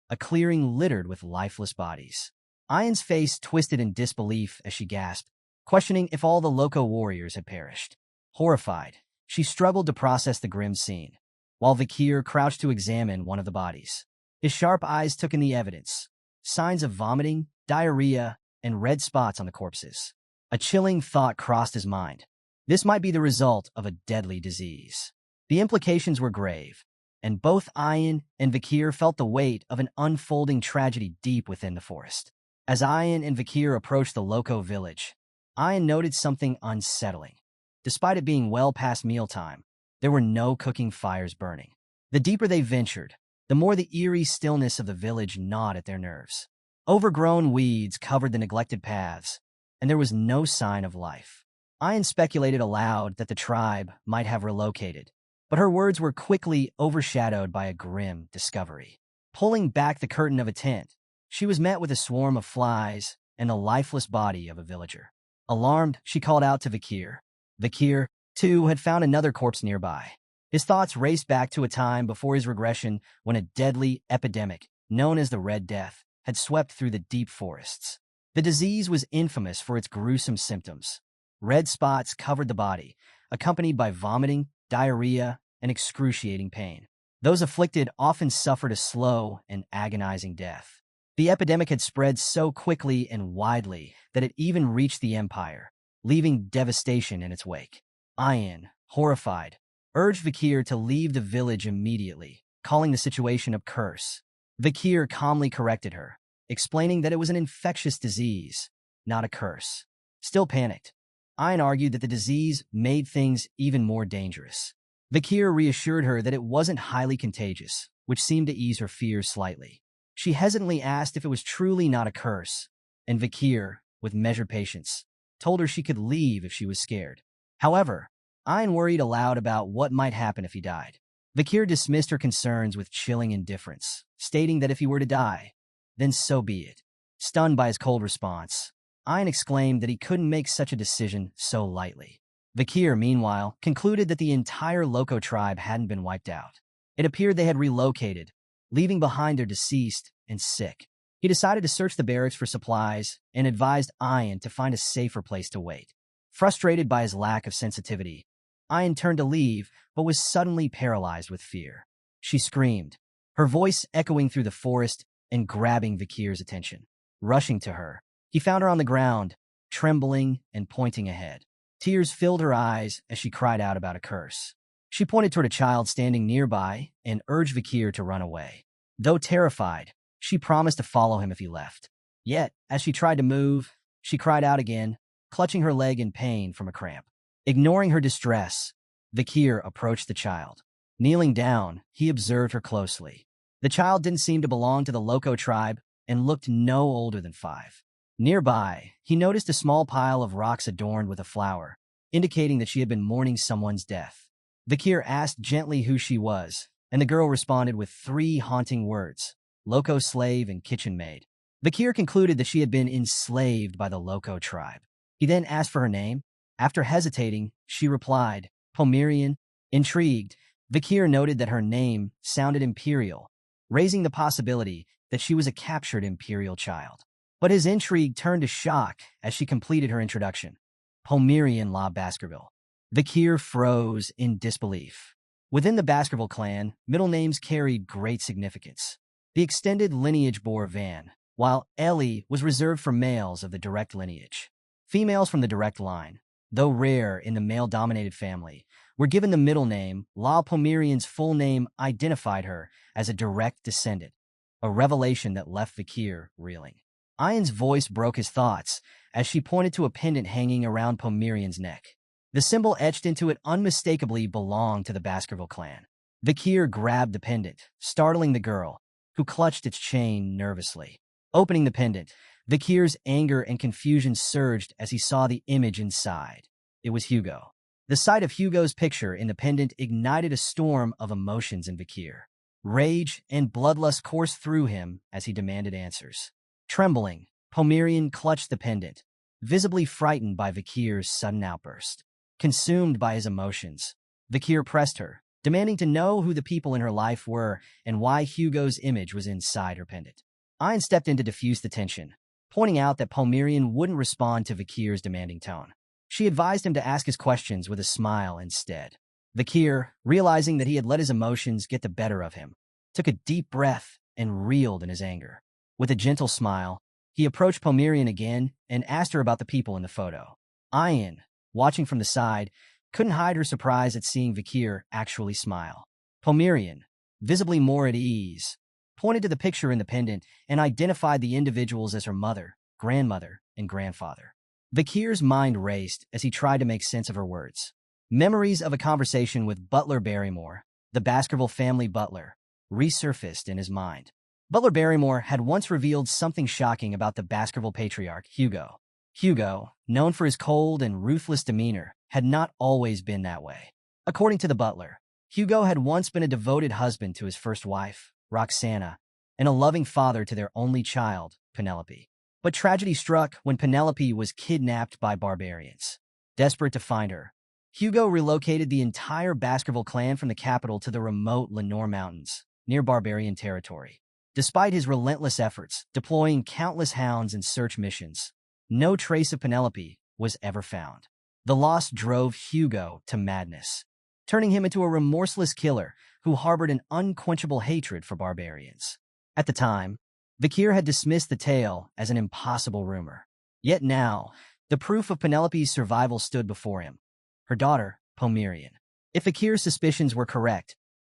[SPEAKER 1] a clearing littered with lifeless bodies. Ian's face twisted in disbelief as she gasped, questioning if all the Loco warriors had perished. Horrified, she struggled to process the grim scene, while Vakir crouched to examine one of the bodies. His sharp eyes took in the evidence: signs of vomiting, diarrhea, and red spots on the corpses. A chilling thought crossed his mind. This might be the result of a deadly disease. The implications were grave, and both Ian and Vakir felt the weight of an unfolding tragedy deep within the forest. As Ian and Vakir approached the Loco village, Ian noted something unsettling. Despite it being well past mealtime, there were no cooking fires burning. The deeper they ventured, the more the eerie stillness of the village gnawed at their nerves. Overgrown weeds covered the neglected paths, and there was no sign of life. Ian speculated aloud that the tribe might have relocated, but her words were quickly overshadowed by a grim discovery. Pulling back the curtain of a tent, she was met with a swarm of flies and the lifeless body of a villager. Alarmed, she called out to Vakir. Vakir, too, had found another corpse nearby. His thoughts raced back to a time before his regression when a deadly epidemic, known as the Red Death, had swept through the deep forests. The disease was infamous for its gruesome symptoms. Red spots covered the body, accompanied by vomiting, diarrhea, and excruciating pain. Those afflicted often suffered a slow and agonizing death. The epidemic had spread so quickly and widely that it even reached the Empire, leaving devastation in its wake. Ian, horrified, urged Vakir to leave the village immediately, calling the situation a curse. Vakir calmly corrected her, explaining that it was an infectious disease, not a curse. Still panicked, Ian argued that the disease made things even more dangerous. Vakir reassured her that it wasn't highly contagious, which seemed to ease her fears slightly. She hesitantly asked if it was truly not a curse, and Vakir, with measured patience, told her she could leave if she was scared. However, Ian worried aloud about what might happen if he died. Vakir dismissed her concerns with chilling indifference, stating that if he were to die, then so be it. Stunned by his cold response, Ian exclaimed that he couldn't make such a decision so lightly. Vakir, meanwhile, concluded that the entire Loco tribe hadn't been wiped out. It appeared they had relocated, leaving behind their deceased and sick. He decided to search the barracks for supplies and advised Ian to find a safer place to wait. Frustrated by his lack of sensitivity, Ian turned to leave, but was suddenly paralyzed with fear. She screamed, her voice echoing through the forest and grabbing Vakir's attention. Rushing to her, he found her on the ground, trembling and pointing ahead. Tears filled her eyes as she cried out about a curse. She pointed toward a child standing nearby and urged Vakir to run away. Though terrified, she promised to follow him if he left. Yet, as she tried to move, she cried out again, clutching her leg in pain from a cramp. Ignoring her distress, Vakir approached the child. Kneeling down, he observed her closely. The child didn't seem to belong to the Loco tribe and looked no older than 5. Nearby, he noticed a small pile of rocks adorned with a flower, indicating that she had been mourning someone's death. Vakir asked gently who she was, and the girl responded with 3 haunting words: Loco slave and kitchen maid. Vakir concluded that she had been enslaved by the Loco tribe. He then asked for her name. After hesitating, she replied, Pomerian. Intrigued, Vakir noted that her name sounded imperial, raising the possibility that she was a captured imperial child. But his intrigue turned to shock as she completed her introduction. Pomerian La Baskerville. Vakir froze in disbelief. Within the Baskerville clan, middle names carried great significance. The extended lineage bore Van, while Ellie was reserved for males of the direct lineage. Females from the direct line, though rare in the male-dominated family, were given the middle name. La Pomerian's full name identified her as a direct descendant, a revelation that left Vakir reeling. Ian's voice broke his thoughts as she pointed to a pendant hanging around Pomerian's neck. The symbol etched into it unmistakably belonged to the Baskerville clan. Vakir grabbed the pendant, startling the girl, who clutched its chain nervously. Opening the pendant, Vakir's anger and confusion surged as he saw the image inside. It was Hugo. The sight of Hugo's picture in the pendant ignited a storm of emotions in Vakir. Rage and bloodlust coursed through him as he demanded answers. Trembling, Pomerian clutched the pendant, visibly frightened by Vakir's sudden outburst. Consumed by his emotions, Vakir pressed her, demanding to know who the people in her life were and why Hugo's image was inside her pendant. Ian stepped in to diffuse the tension, pointing out that Pomerian wouldn't respond to Vakir's demanding tone. She advised him to ask his questions with a smile instead. Vakir, realizing that he had let his emotions get the better of him, took a deep breath and reeled in his anger. With a gentle smile, he approached Pomerian again and asked her about the people in the photo. Ian, watching from the side, couldn't hide her surprise at seeing Vakir actually smile. Pomerian, visibly more at ease, pointed to the picture in the pendant and identified the individuals as her mother, grandmother, and grandfather. Vakir's mind raced as he tried to make sense of her words. Memories of a conversation with Butler Barrymore, the Baskerville family butler, resurfaced in his mind. Butler Barrymore had once revealed something shocking about the Baskerville Patriarch, Hugo. Hugo, known for his cold and ruthless demeanor, had not always been that way. According to the butler, Hugo had once been a devoted husband to his first wife, Roxana, and a loving father to their only child, Penelope. But tragedy struck when Penelope was kidnapped by barbarians. Desperate to find her, Hugo relocated the entire Baskerville clan from the capital to the remote Lenore Mountains, near barbarian territory. Despite his relentless efforts, deploying countless hounds and search missions, no trace of Penelope was ever found. The loss drove Hugo to madness, turning him into a remorseless killer who harbored an unquenchable hatred for barbarians. At the time, Vakir had dismissed the tale as an impossible rumor. Yet now, the proof of Penelope's survival stood before him. Her daughter, Pomerian. If Vakir's suspicions were correct,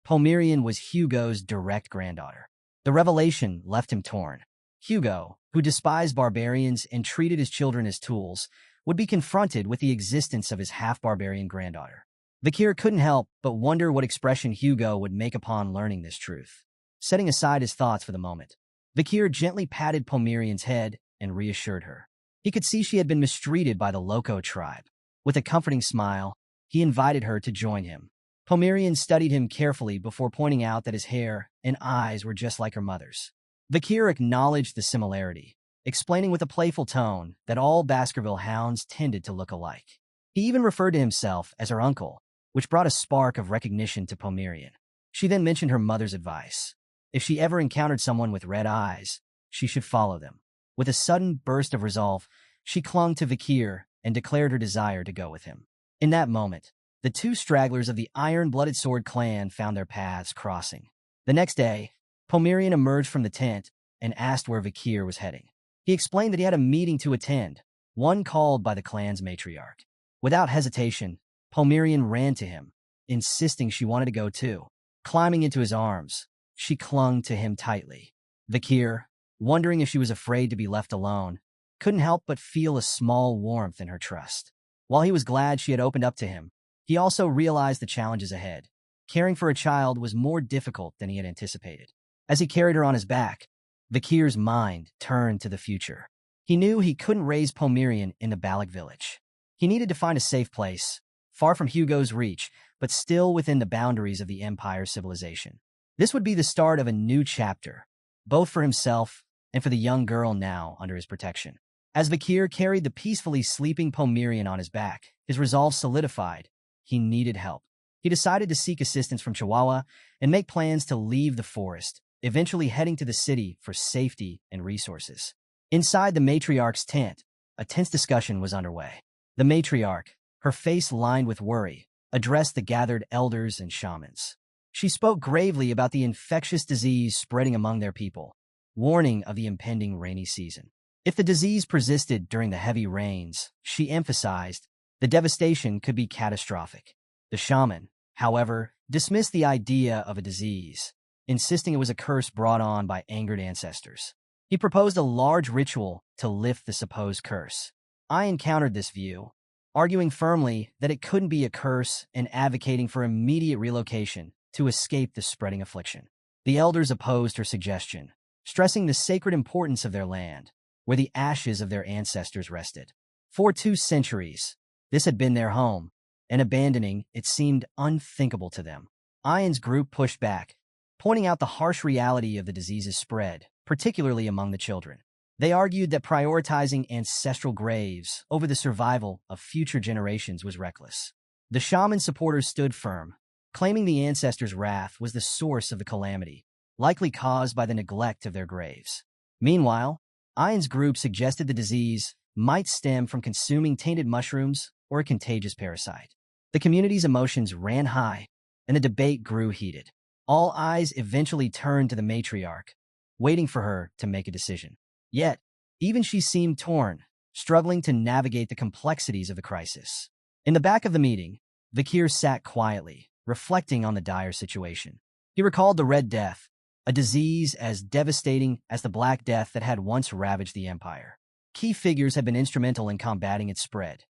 [SPEAKER 1] Pomerian was Hugo's direct granddaughter. The revelation left him torn. Hugo, who despised barbarians and treated his children as tools, would be confronted with the existence of his half-barbarian granddaughter. Vakir couldn't help but wonder what expression Hugo would make upon learning this truth. Setting aside his thoughts for the moment, Vakir gently patted Pomerian's head and reassured her. He could see she had been mistreated by the Loco tribe. With a comforting smile, he invited her to join him. Pomerian studied him carefully before pointing out that his hair and eyes were just like her mother's. Vakir acknowledged the similarity, explaining with a playful tone that all Baskerville hounds tended to look alike. He even referred to himself as her uncle, which brought a spark of recognition to Pomerian. She then mentioned her mother's advice. If she ever encountered someone with red eyes, she should follow them. With a sudden burst of resolve, she clung to Vakir and declared her desire to go with him. In that moment, the two stragglers of the Iron-Blooded Sword clan found their paths crossing. The next day, Pomerian emerged from the tent and asked where Vakir was heading. He explained that he had a meeting to attend, one called by the clan's matriarch. Without hesitation, Pomerian ran to him, insisting she wanted to go too. Climbing into his arms, she clung to him tightly. Vakir, wondering if she was afraid to be left alone, couldn't help but feel a small warmth in her trust. While he was glad she had opened up to him, he also realized the challenges ahead. Caring for a child was more difficult than he had anticipated. As he carried her on his back, Vakir's mind turned to the future. He knew he couldn't raise Pomerian in the Balac Village. He needed to find a safe place, far from Hugo's reach, but still within the boundaries of the Empire's civilization. This would be the start of a new chapter, both for himself and for the young girl now under his protection. As Vakir carried the peacefully sleeping Pomerian on his back, his resolve solidified. He needed help. He decided to seek assistance from Chihuahua and make plans to leave the forest, eventually heading to the city for safety and resources. Inside the matriarch's tent, a tense discussion was underway. The matriarch, her face lined with worry, addressed the gathered elders and shamans. She spoke gravely about the infectious disease spreading among their people, warning of the impending rainy season. If the disease persisted during the heavy rains, she emphasized, the devastation could be catastrophic. The shaman, however, dismissed the idea of a disease, insisting it was a curse brought on by angered ancestors. He proposed a large ritual to lift the supposed curse. I encountered this view, arguing firmly that it couldn't be a curse and advocating for immediate relocation to escape the spreading affliction. The elders opposed her suggestion, stressing the sacred importance of their land, where the ashes of their ancestors rested. For 2 centuries, this had been their home, and abandoning it seemed unthinkable to them. Ian's group pushed back, pointing out the harsh reality of the disease's spread, particularly among the children. They argued that prioritizing ancestral graves over the survival of future generations was reckless. The shaman supporters stood firm, claiming the ancestors' wrath was the source of the calamity, likely caused by the neglect of their graves. Meanwhile, Ian's group suggested the disease might stem from consuming tainted mushrooms or a contagious parasite. The community's emotions ran high, and the debate grew heated. All eyes eventually turned to the matriarch, waiting for her to make a decision. Yet, even she seemed torn, struggling to navigate the complexities of the crisis. In the back of the meeting, Vakir sat quietly, reflecting on the dire situation. He recalled the Red Death, a disease as devastating as the Black Death that had once ravaged the Empire. Key figures had been instrumental in combating its spread.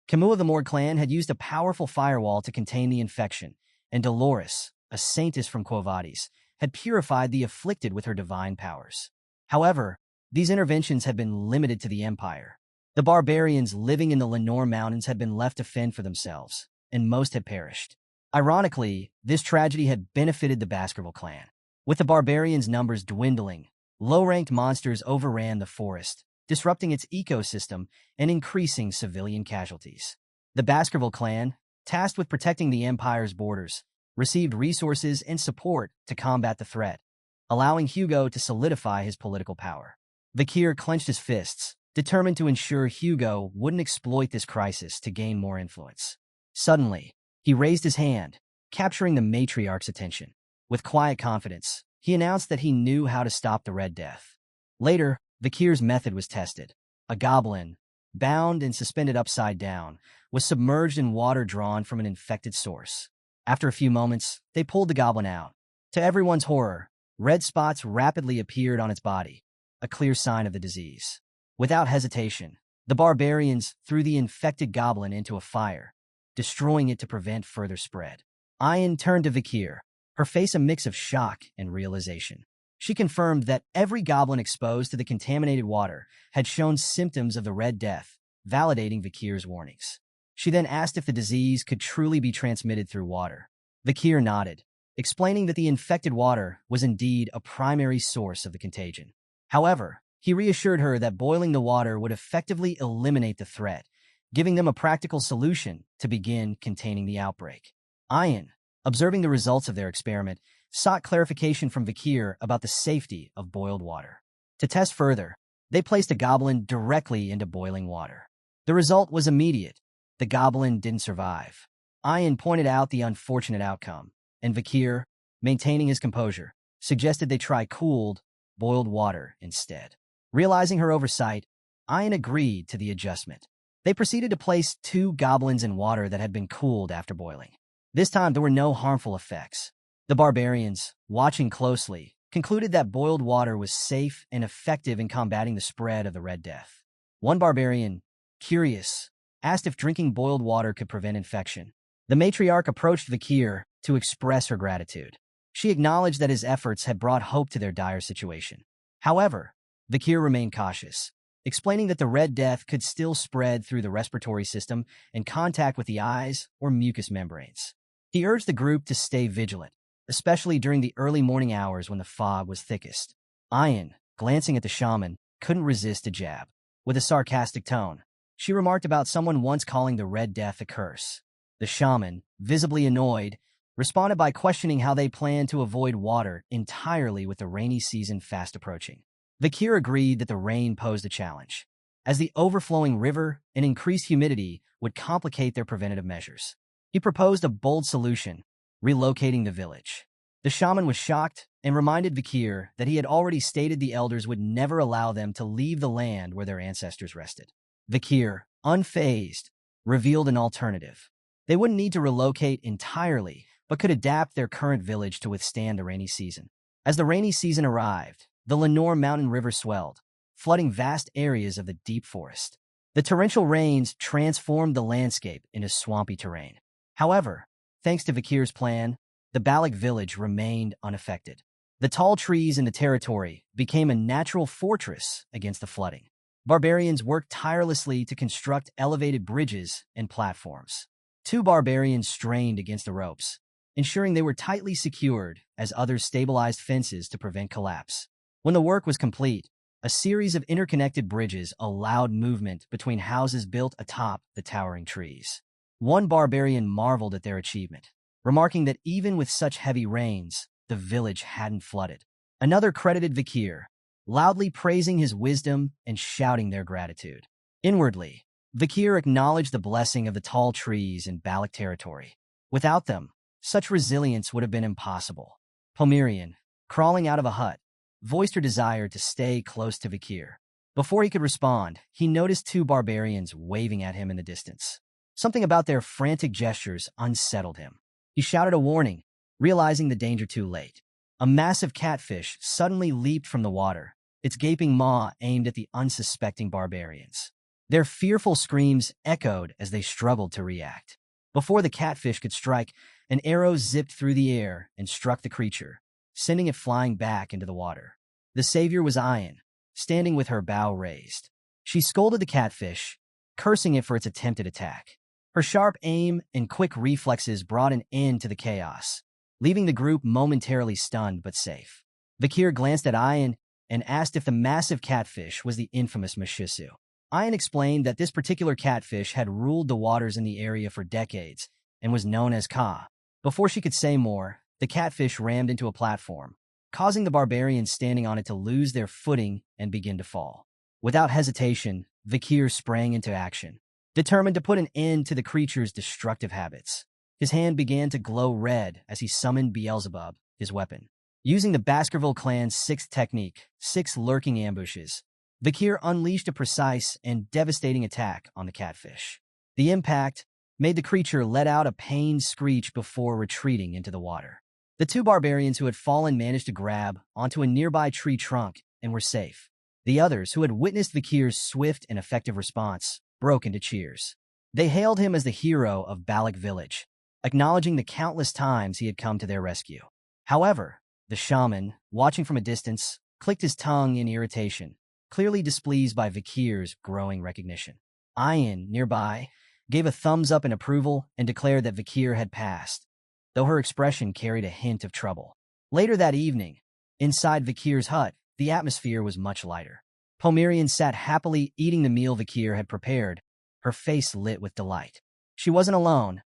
[SPEAKER 1] Kimu of the Morg clan had used a powerful firewall to contain the infection, and Dolores, a saintess from Quo Vadis, had purified the afflicted with her divine powers. However, these interventions had been limited to the Empire. The barbarians living in the Lenore Mountains had been left to fend for themselves, and most had perished. Ironically, this tragedy had benefited the Baskerville clan. With the barbarians' numbers dwindling, low-ranked monsters overran the forest, disrupting its ecosystem and increasing civilian casualties. The Baskerville clan, tasked with protecting the Empire's borders, received resources and support to combat the threat, allowing Hugo to solidify his political power. Vakir clenched his fists, determined to ensure Hugo wouldn't exploit this crisis to gain more influence. Suddenly, he raised his hand, capturing the matriarch's attention. With quiet confidence, he announced that he knew how to stop the Red Death. Later, Vakir's method was tested. A goblin, bound and suspended upside down, was submerged in water drawn from an infected source. After a few moments, they pulled the goblin out. To everyone's horror, red spots rapidly appeared on its body, a clear sign of the disease. Without hesitation, the barbarians threw the infected goblin into a fire, destroying it to prevent further spread. Ian turned to Vakir, her face a mix of shock and realization. She confirmed that every goblin exposed to the contaminated water had shown symptoms of the Red Death, validating Vakir's warnings. She then asked if the disease could truly be transmitted through water. Vakir nodded, explaining that the infected water was indeed a primary source of the contagion. However, he reassured her that boiling the water would effectively eliminate the threat, giving them a practical solution to begin containing the outbreak. Ian, observing the results of their experiment, sought clarification from Vakir about the safety of boiled water. To test further, they placed a goblin directly into boiling water. The result was immediate. The goblin didn't survive. Ian pointed out the unfortunate outcome, and Vakir, maintaining his composure, suggested they try cooled, boiled water instead. Realizing her oversight, Ian agreed to the adjustment. They proceeded to place 2 goblins in water that had been cooled after boiling. This time, there were no harmful effects. The barbarians, watching closely, concluded that boiled water was safe and effective in combating the spread of the Red Death. One barbarian, curious, asked if drinking boiled water could prevent infection. The matriarch approached Vakir to express her gratitude. She acknowledged that his efforts had brought hope to their dire situation. However, Vakir remained cautious, explaining that the Red Death could still spread through the respiratory system and contact with the eyes or mucous membranes. He urged the group to stay vigilant, especially during the early morning hours when the fog was thickest. Ian, glancing at the shaman, couldn't resist a jab. With a sarcastic tone, she remarked about someone once calling the Red Death a curse. The shaman, visibly annoyed, responded by questioning how they planned to avoid water entirely with the rainy season fast approaching. Vakir agreed that the rain posed a challenge, as the overflowing river and increased humidity would complicate their preventative measures. He proposed a bold solution, relocating the village. The shaman was shocked and reminded Vakir that he had already stated the elders would never allow them to leave the land where their ancestors rested. Vakir, unfazed, revealed an alternative. They wouldn't need to relocate entirely, but could adapt their current village to withstand the rainy season. As the rainy season arrived, the Lenore Mountain River swelled, flooding vast areas of the deep forest. The torrential rains transformed the landscape into swampy terrain. However, thanks to Vakir's plan, the Balac Village remained unaffected. The tall trees in the territory became a natural fortress against the flooding. Barbarians worked tirelessly to construct elevated bridges and platforms. 2 barbarians strained against the ropes, ensuring they were tightly secured as others stabilized fences to prevent collapse. When the work was complete, a series of interconnected bridges allowed movement between houses built atop the towering trees. One barbarian marveled at their achievement, remarking that even with such heavy rains, the village hadn't flooded. Another credited Vakir, loudly praising his wisdom and shouting their gratitude. Inwardly, Vakir acknowledged the blessing of the tall trees in Balac territory. Without them, such resilience would have been impossible. Pomerian, crawling out of a hut, voiced her desire to stay close to Vakir. Before he could respond, he noticed 2 barbarians waving at him in the distance. Something about their frantic gestures unsettled him. He shouted a warning, realizing the danger too late. A massive catfish suddenly leaped from the water, its gaping maw aimed at the unsuspecting barbarians. Their fearful screams echoed as they struggled to react. Before the catfish could strike, an arrow zipped through the air and struck the creature, sending it flying back into the water. The savior was Ian, standing with her bow raised. She scolded the catfish, cursing it for its attempted attack. Her sharp aim and quick reflexes brought an end to the chaos, leaving the group momentarily stunned but safe. Vakir glanced at Ian and asked if the massive catfish was the infamous Mashisu. Ian explained that this particular catfish had ruled the waters in the area for decades and was known as Ka. Before she could say more, the catfish rammed into a platform, causing the barbarians standing on it to lose their footing and begin to fall. Without hesitation, Vakir sprang into action, determined to put an end to the creature's destructive habits. His hand began to glow red as he summoned Beelzebub, his weapon. Using the Baskerville clan's 6th technique, 6 lurking ambushes, Vakir unleashed a precise and devastating attack on the catfish. The impact made the creature let out a pained screech before retreating into the water. The 2 barbarians who had fallen managed to grab onto a nearby tree trunk and were safe. The others, who had witnessed Vakir's swift and effective response, broke into cheers. They hailed him as the hero of Balac Village, acknowledging the countless times he had come to their rescue. However, the shaman, watching from a distance, clicked his tongue in irritation, clearly displeased by Vakir's growing recognition. Ian, nearby, gave a thumbs up in approval and declared that Vakir had passed, though her expression carried a hint of trouble. Later that evening, inside Vakir's hut, the atmosphere was much lighter. Pomerian sat happily eating the meal Vakir had prepared, her face lit with delight. She wasn't alone.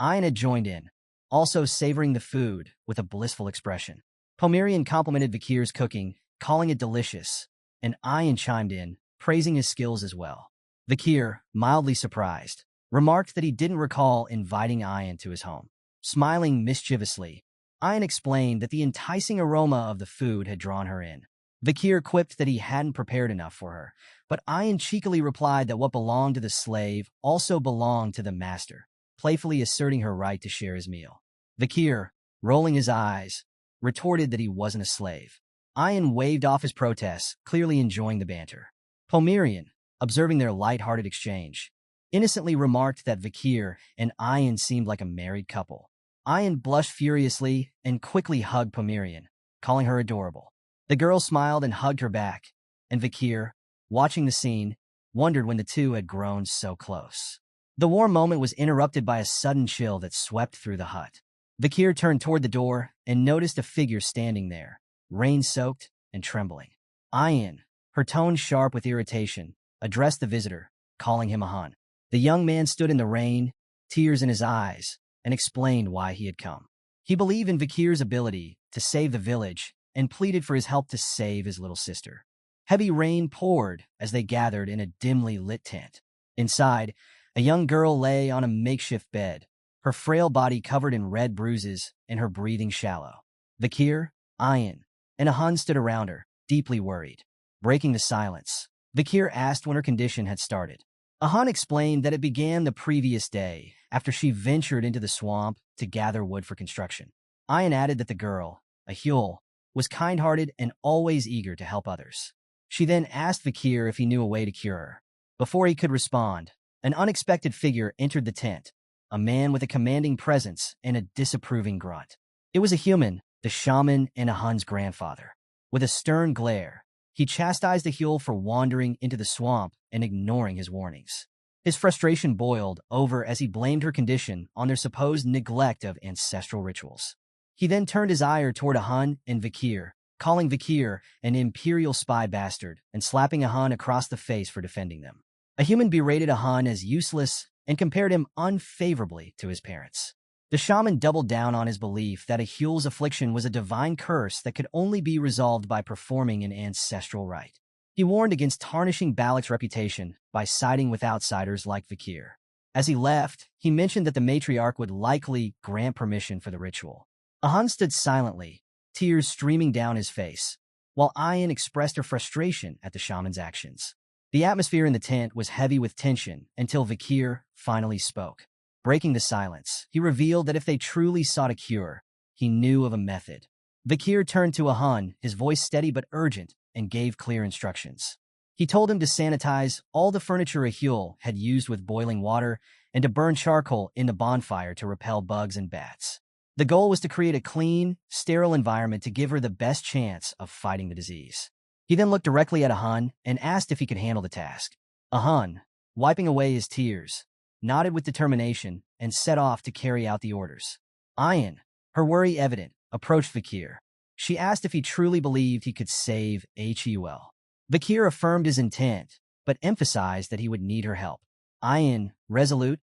[SPEAKER 1] Ian had joined in, also savoring the food with a blissful expression. Pomerian complimented Vakir's cooking, calling it delicious, and Ian chimed in, praising his skills as well. Vakir, mildly surprised, remarked that he didn't recall inviting Ian to his home. Smiling mischievously, Ian explained that the enticing aroma of the food had drawn her in. Vakir quipped that he hadn't prepared enough for her, but Ian cheekily replied that what belonged to the slave also belonged to the master, playfully asserting her right to share his meal. Vakir, rolling his eyes, retorted that he wasn't a slave. Ian waved off his protests, clearly enjoying the banter. Pomerian, observing their light-hearted exchange, innocently remarked that Vakir and Ian seemed like a married couple. Ian blushed furiously and quickly hugged Pomerian, calling her adorable. The girl smiled and hugged her back, and Vakir, watching the scene, wondered when the two had grown so close. The warm moment was interrupted by a sudden chill that swept through the hut. Vakir turned toward the door and noticed a figure standing there, rain-soaked and trembling. Ian, her tone sharp with irritation, addressed the visitor, calling him a Hun. The young man stood in the rain, tears in his eyes, and explained why he had come. He believed in Vakir's ability to save the village and pleaded for his help to save his little sister. Heavy rain poured as they gathered in a dimly lit tent. Inside, a young girl lay on a makeshift bed, her frail body covered in red bruises and her breathing shallow. Vakir, Ayan, and a Hun stood around her, deeply worried. Breaking the silence, Vakir asked when her condition had started. Ahan explained that it began the previous day, after she ventured into the swamp to gather wood for construction. Ayan added that the girl, a Huel, was kind-hearted and always eager to help others. She then asked Vakir if he knew a way to cure her. Before he could respond, an unexpected figure entered the tent, a man with a commanding presence and a disapproving grunt. It was a human, the shaman and Ahan's grandfather. With a stern glare, he chastised the Huel for wandering into the swamp and ignoring his warnings. His frustration boiled over as he blamed her condition on their supposed neglect of ancestral rituals. He then turned his ire toward Ahan and Vakir, calling Vakir an imperial spy bastard and slapping Ahan across the face for defending them. A human berated Ahan as useless and compared him unfavorably to his parents. The shaman doubled down on his belief that a Huel's affliction was a divine curse that could only be resolved by performing an ancestral rite. He warned against tarnishing Balac's reputation by siding with outsiders like Vakir. As he left, he mentioned that the matriarch would likely grant permission for the ritual. Ahan stood silently, tears streaming down his face, while Ayan expressed her frustration at the shaman's actions. The atmosphere in the tent was heavy with tension until Vakir finally spoke. Breaking the silence, he revealed that if they truly sought a cure, he knew of a method. Vakir turned to Ahan, his voice steady but urgent, and gave clear instructions. He told him to sanitize all the furniture a Huel had used with boiling water and to burn charcoal in the bonfire to repel bugs and bats. The goal was to create a clean, sterile environment to give her the best chance of fighting the disease. He then looked directly at Ahan and asked if he could handle the task. Ahan, wiping away his tears, nodded with determination and set off to carry out the orders. Ayan, her worry evident, approached Vakir. She asked if he truly believed he could save Huel. Vakir affirmed his intent, but emphasized that he would need her help. Ayan, resolute,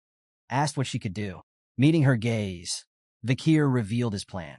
[SPEAKER 1] asked what she could do. Meeting her gaze, Vakir revealed his plan.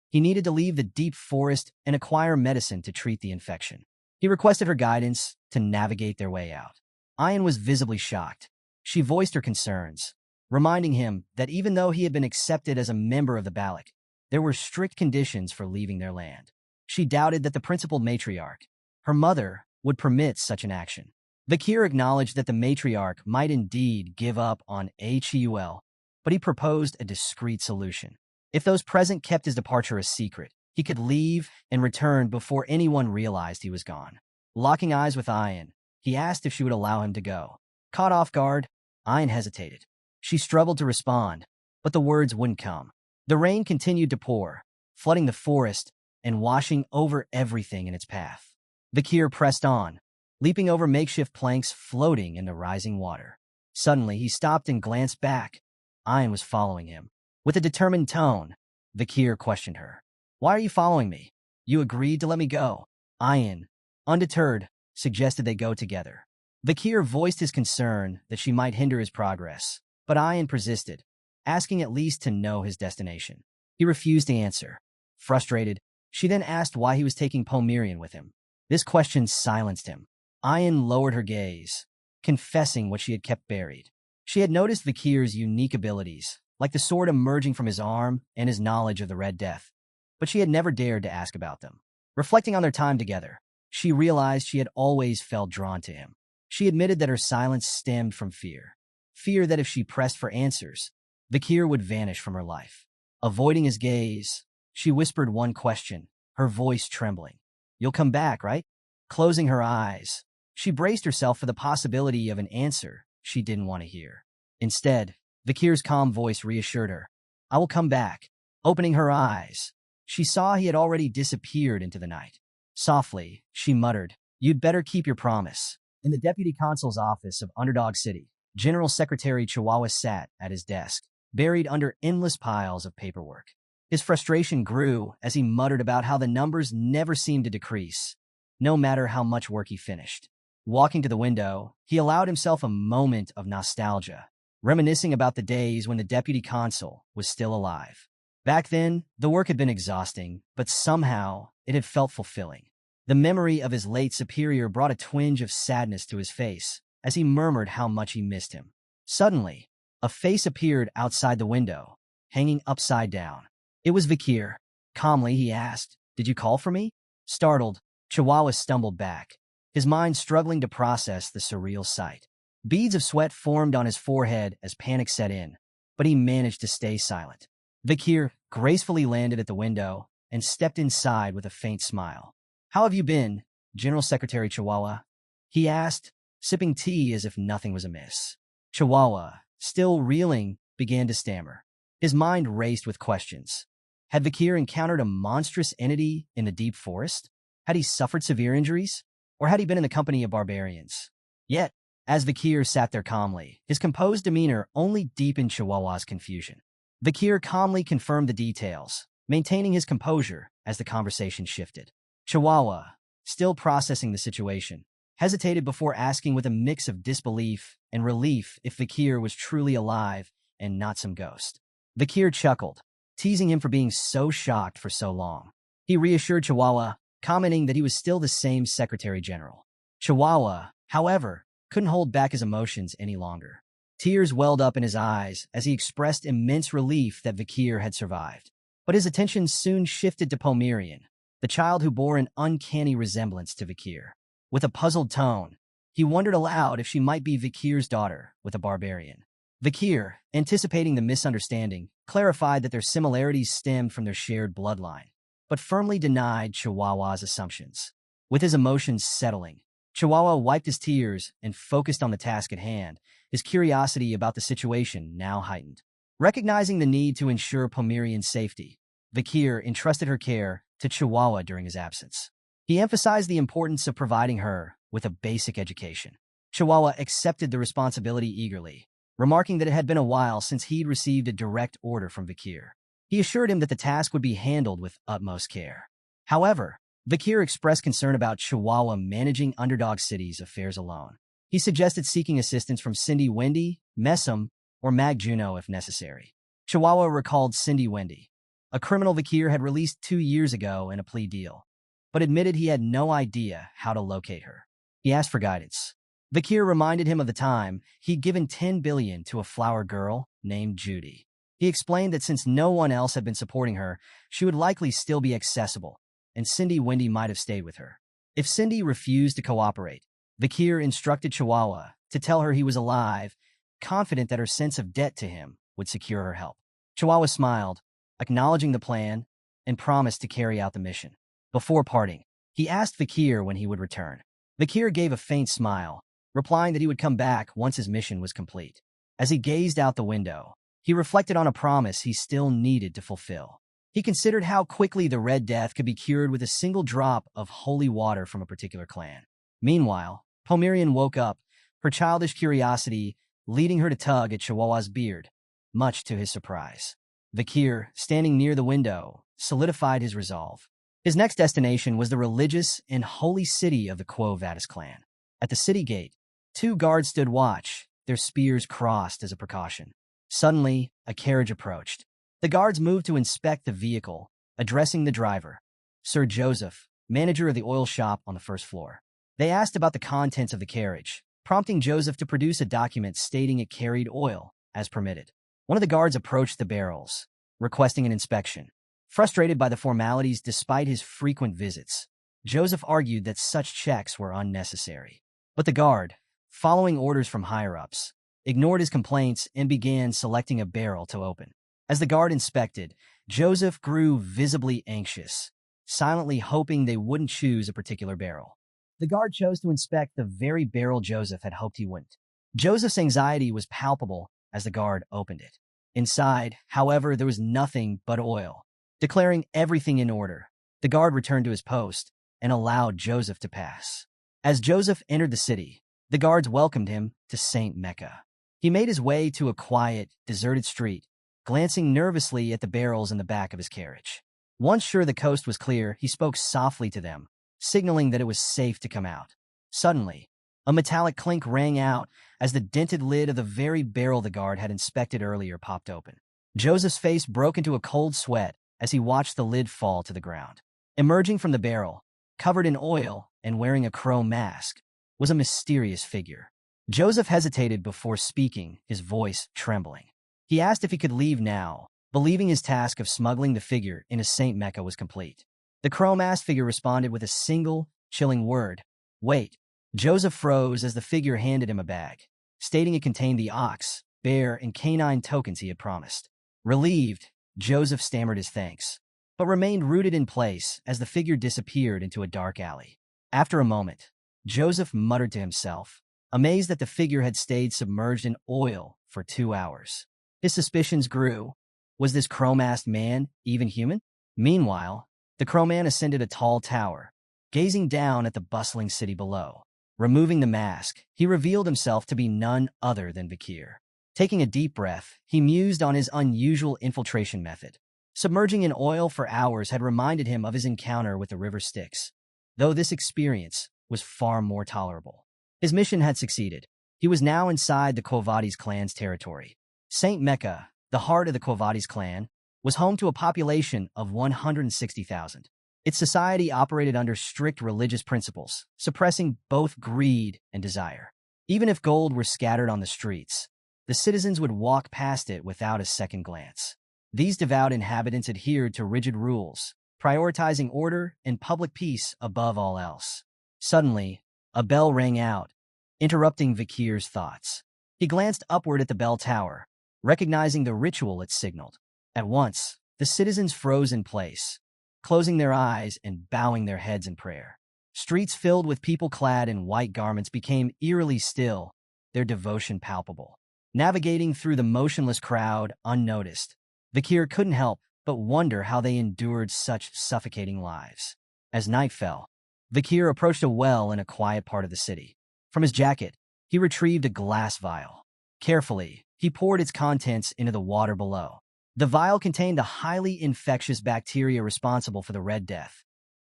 [SPEAKER 1] He needed to leave the deep forest and acquire medicine to treat the infection. He requested her guidance to navigate their way out. Ayan was visibly shocked. She voiced her concerns, reminding him that even though he had been accepted as a member of the Balac, there were strict conditions for leaving their land. She doubted that the principal matriarch, her mother, would permit such an action. Vakir acknowledged that the matriarch might indeed give up on Huel, but he proposed a discreet solution. If those present kept his departure a secret, he could leave and return before anyone realized he was gone. Locking eyes with Ayan, he asked if she would allow him to go. Caught off guard, Ayan hesitated. She struggled to respond, but the words wouldn't come. The rain continued to pour, flooding the forest and washing over everything in its path. Vakir pressed on, leaping over makeshift planks floating in the rising water. Suddenly, he stopped and glanced back. Ayan was following him. With a determined tone, Vakir questioned her. "Why are you following me? You agreed to let me go." Ayan, undeterred, suggested they go together. Vakir voiced his concern that she might hinder his progress, but Ayan persisted, asking at least to know his destination. He refused to answer. Frustrated, she then asked why he was taking Pomerian with him. This question silenced him. Ayan lowered her gaze, confessing what she had kept buried. She had noticed Vakir's unique abilities, like the sword emerging from his arm and his knowledge of the Red Death, but she had never dared to ask about them. Reflecting on their time together, she realized she had always felt drawn to him. She admitted that her silence stemmed from fear. Fear that if she pressed for answers, Vakir would vanish from her life. Avoiding his gaze, she whispered one question, her voice trembling. "You'll come back, right?" Closing her eyes, she braced herself for the possibility of an answer she didn't want to hear. Instead, Vakir's calm voice reassured her. "I will come back." Opening her eyes, she saw he had already disappeared into the night. Softly, she muttered, "You'd better keep your promise." In the deputy consul's office of Underdog City, General Secretary Chihuahua sat at his desk, buried under endless piles of paperwork. His frustration grew as he muttered about how the numbers never seemed to decrease, no matter how much work he finished. Walking to the window, he allowed himself a moment of nostalgia, reminiscing about the days when the deputy consul was still alive. Back then, the work had been exhausting, but somehow it had felt fulfilling. The memory of his late superior brought a twinge of sadness to his face as he murmured how much he missed him. Suddenly, a face appeared outside the window, hanging upside down. It was Vakir. Calmly, he asked, "Did you call for me?" Startled, Chihuahua stumbled back, his mind struggling to process the surreal sight. Beads of sweat formed on his forehead as panic set in, but he managed to stay silent. Vakir gracefully landed at the window and stepped inside with a faint smile. "How have you been, General Secretary Chihuahua?" he asked, sipping tea as if nothing was amiss. Chihuahua, still reeling, began to stammer. His mind raced with questions. Had Vakir encountered a monstrous entity in the deep forest? Had he suffered severe injuries? Or had he been in the company of barbarians? Yet, as Vakir sat there calmly, his composed demeanor only deepened Chihuahua's confusion. Vakir calmly confirmed the details, maintaining his composure as the conversation shifted. Chihuahua, still processing the situation, hesitated before asking with a mix of disbelief and relief if Vakir was truly alive and not some ghost. Vakir chuckled, teasing him for being so shocked for so long. He reassured Chihuahua, commenting that he was still the same Secretary General. Chihuahua, however, couldn't hold back his emotions any longer. Tears welled up in his eyes as he expressed immense relief that Vakir had survived. But his attention soon shifted to Pomerian, the child who bore an uncanny resemblance to Vakir. With a puzzled tone, he wondered aloud if she might be Vakir's daughter with a barbarian. Vakir, anticipating the misunderstanding, clarified that their similarities stemmed from their shared bloodline, but firmly denied Chihuahua's assumptions. With his emotions settling, Chihuahua wiped his tears and focused on the task at hand, his curiosity about the situation now heightened. Recognizing the need to ensure Pomerian's safety, Vakir entrusted her care to Chihuahua during his absence. He emphasized the importance of providing her with a basic education. Chihuahua accepted the responsibility eagerly, remarking that it had been a while since he'd received a direct order from Vakir. He assured him that the task would be handled with utmost care. However, Vakir expressed concern about Chihuahua managing Underdog City's affairs alone. He suggested seeking assistance from Cindy Wendy, Messam, or Mag Juno if necessary. Chihuahua recalled Cindy Wendy, a criminal Vakir had released 2 years ago in a plea deal, but admitted he had no idea how to locate her. He asked for guidance. Vakir reminded him of the time he'd given 10 billion to a flower girl named Judy. He explained that since no one else had been supporting her, she would likely still be accessible, and Cindy Wendy might have stayed with her. If Cindy refused to cooperate, Vakir instructed Chihuahua to tell her he was alive, confident that her sense of debt to him would secure her help. Chihuahua smiled, acknowledging the plan, and promised to carry out the mission. Before parting, he asked Vakir when he would return. Vakir gave a faint smile, replying that he would come back once his mission was complete. As he gazed out the window, he reflected on a promise he still needed to fulfill. He considered how quickly the Red Death could be cured with a single drop of holy water from a particular clan. Meanwhile, Pomerian woke up, her childish curiosity leading her to tug at Chihuahua's beard, much to his surprise. Vakir, standing near the window, solidified his resolve. His next destination was the religious and holy city of the Quo Vadis clan. At the city gate, 2 guards stood watch, their spears crossed as a precaution. Suddenly, a carriage approached. The guards moved to inspect the vehicle, addressing the driver, Sir Joseph, manager of the oil shop on the first floor. They asked about the contents of the carriage, prompting Joseph to produce a document stating it carried oil, as permitted. One of the guards approached the barrels, requesting an inspection. Frustrated by the formalities despite his frequent visits, Joseph argued that such checks were unnecessary. But the guard, following orders from higher-ups, ignored his complaints and began selecting a barrel to open. As the guard inspected, Joseph grew visibly anxious, silently hoping they wouldn't choose a particular barrel. The guard chose to inspect the very barrel Joseph had hoped he wouldn't. Joseph's anxiety was palpable as the guard opened it. Inside, however, there was nothing but oil. Declaring everything in order, the guard returned to his post and allowed Joseph to pass. As Joseph entered the city, the guards welcomed him to Saint Mecca. He made his way to a quiet, deserted street, glancing nervously at the barrels in the back of his carriage. Once sure the coast was clear, he spoke softly to them, signaling that it was safe to come out. Suddenly, a metallic clink rang out as the dented lid of the very barrel the guard had inspected earlier popped open. Joseph's face broke into a cold sweat as he watched the lid fall to the ground. Emerging from the barrel, covered in oil and wearing a crow mask, was a mysterious figure. Joseph hesitated before speaking, his voice trembling. He asked if he could leave now, believing his task of smuggling the figure into St. Mecca was complete. The crow-masked figure responded with a single, chilling word, "Wait." Joseph froze as the figure handed him a bag, stating it contained the ox, bear, and canine tokens he had promised. Relieved, Joseph stammered his thanks, but remained rooted in place as the figure disappeared into a dark alley. After a moment, Joseph muttered to himself, amazed that the figure had stayed submerged in oil for 2 hours. His suspicions grew. Was this crow-masked man even human? Meanwhile, the crowman ascended a tall tower, gazing down at the bustling city below. Removing the mask, he revealed himself to be none other than Vakir. Taking a deep breath, he mused on his unusual infiltration method. Submerging in oil for hours had reminded him of his encounter with the river Styx, though this experience was far more tolerable. His mission had succeeded. He was now inside the Quo Vadis clan's territory. St. Mecca, the heart of the Quo Vadis clan, was home to a population of 160,000. Its society operated under strict religious principles, suppressing both greed and desire. Even if gold were scattered on the streets, the citizens would walk past it without a second glance. These devout inhabitants adhered to rigid rules, prioritizing order and public peace above all else. Suddenly, a bell rang out, interrupting Vakir's thoughts. He glanced upward at the bell tower, recognizing the ritual it signaled. At once, the citizens froze in place, closing their eyes and bowing their heads in prayer. Streets filled with people clad in white garments became eerily still, their devotion palpable. Navigating through the motionless crowd unnoticed, Vakir couldn't help but wonder how they endured such suffocating lives. As night fell, Vakir approached a well in a quiet part of the city. From his jacket, he retrieved a glass vial. Carefully, he poured its contents into the water below. The vial contained the highly infectious bacteria responsible for the Red Death,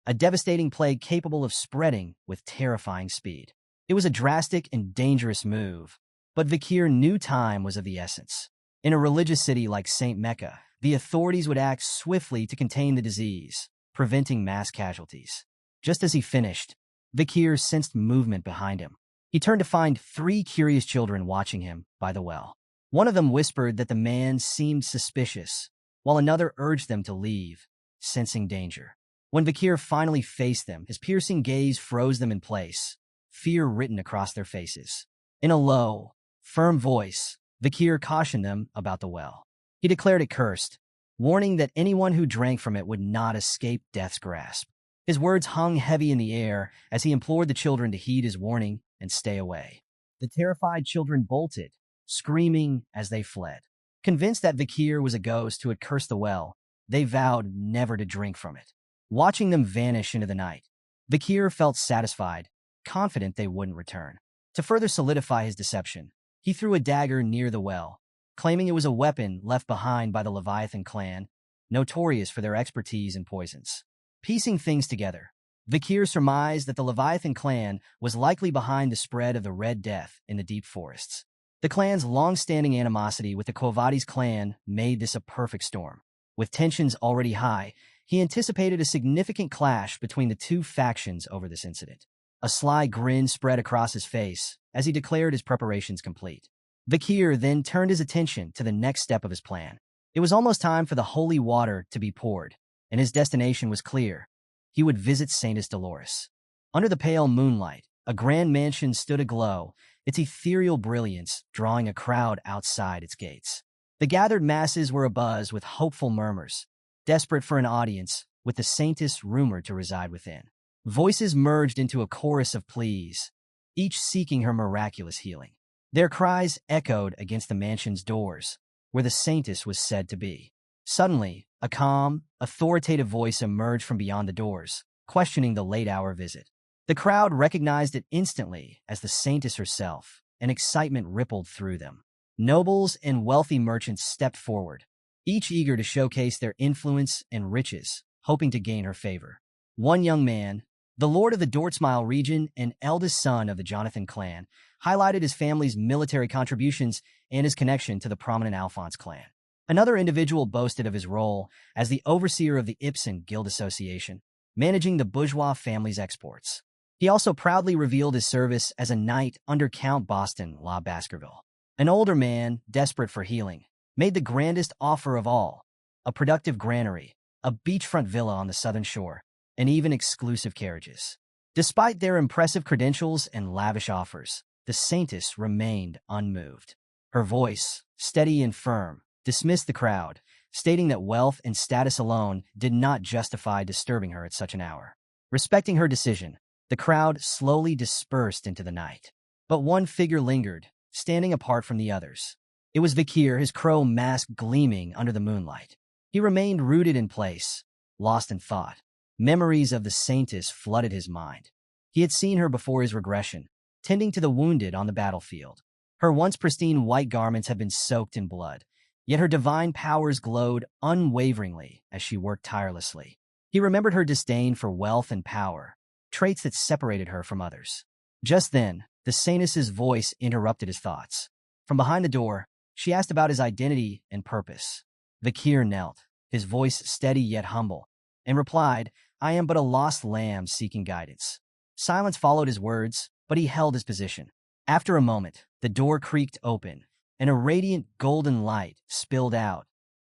[SPEAKER 1] a devastating plague capable of spreading with terrifying speed. It was a drastic and dangerous move, but Vakir knew time was of the essence. In a religious city like St. Mecca, the authorities would act swiftly to contain the disease, preventing mass casualties. Just as he finished, Vakir sensed movement behind him. He turned to find 3 curious children watching him by the well. One of them whispered that the man seemed suspicious, while another urged them to leave, sensing danger. When Vakir finally faced them, his piercing gaze froze them in place, fear written across their faces. In a low, firm voice, Vakir cautioned them about the well. He declared it cursed, warning that anyone who drank from it would not escape death's grasp. His words hung heavy in the air as he implored the children to heed his warning and stay away. The terrified children bolted, screaming as they fled. Convinced that Vakir was a ghost who had cursed the well, they vowed never to drink from it. Watching them vanish into the night, Vakir felt satisfied, confident they wouldn't return. To further solidify his deception, he threw a dagger near the well, claiming it was a weapon left behind by the Leviathan clan, notorious for their expertise in poisons. Piecing things together, Vakir surmised that the Leviathan clan was likely behind the spread of the Red Death in the deep forests. The clan's long-standing animosity with the Quo Vadis clan made this a perfect storm. With tensions already high, he anticipated a significant clash between the two factions over this incident. A sly grin spread across his face as he declared his preparations complete. Vakir then turned his attention to the next step of his plan. It was almost time for the holy water to be poured, and his destination was clear. He would visit Saintus Dolores. Under the pale moonlight, a grand mansion stood aglow, its ethereal brilliance drawing a crowd outside its gates. The gathered masses were abuzz with hopeful murmurs, desperate for an audience, with the Saintess rumored to reside within. Voices merged into a chorus of pleas, each seeking her miraculous healing. Their cries echoed against the mansion's doors, where the Saintess was said to be. Suddenly, a calm, authoritative voice emerged from beyond the doors, questioning the late-hour visit. The crowd recognized it instantly as the Saintess herself, and excitement rippled through them. Nobles and wealthy merchants stepped forward, each eager to showcase their influence and riches, hoping to gain her favor. One young man, the lord of the Dortsmile region and eldest son of the Jonathan clan, highlighted his family's military contributions and his connection to the prominent Alphonse clan. Another individual boasted of his role as the overseer of the Ipsen Guild Association, managing the bourgeois family's exports. He also proudly revealed his service as a knight under Count Boston La Baskerville. An older man, desperate for healing, made the grandest offer of all: a productive granary, a beachfront villa on the southern shore, and even exclusive carriages. Despite their impressive credentials and lavish offers, the Saintess remained unmoved. Her voice, steady and firm, dismissed the crowd, stating that wealth and status alone did not justify disturbing her at such an hour. Respecting her decision, the crowd slowly dispersed into the night. But one figure lingered, standing apart from the others. It was Vakir, his crow mask gleaming under the moonlight. He remained rooted in place, lost in thought. Memories of the Saintess flooded his mind. He had seen her before his regression, tending to the wounded on the battlefield. Her once pristine white garments had been soaked in blood, yet her divine powers glowed unwaveringly as she worked tirelessly. He remembered her disdain for wealth and power, traits that separated her from others. Just then, the Saintess's voice interrupted his thoughts. From behind the door, she asked about his identity and purpose. Vakir knelt, his voice steady yet humble, and replied, "I am but a lost lamb seeking guidance." Silence followed his words, but he held his position. After a moment, the door creaked open, and a radiant golden light spilled out,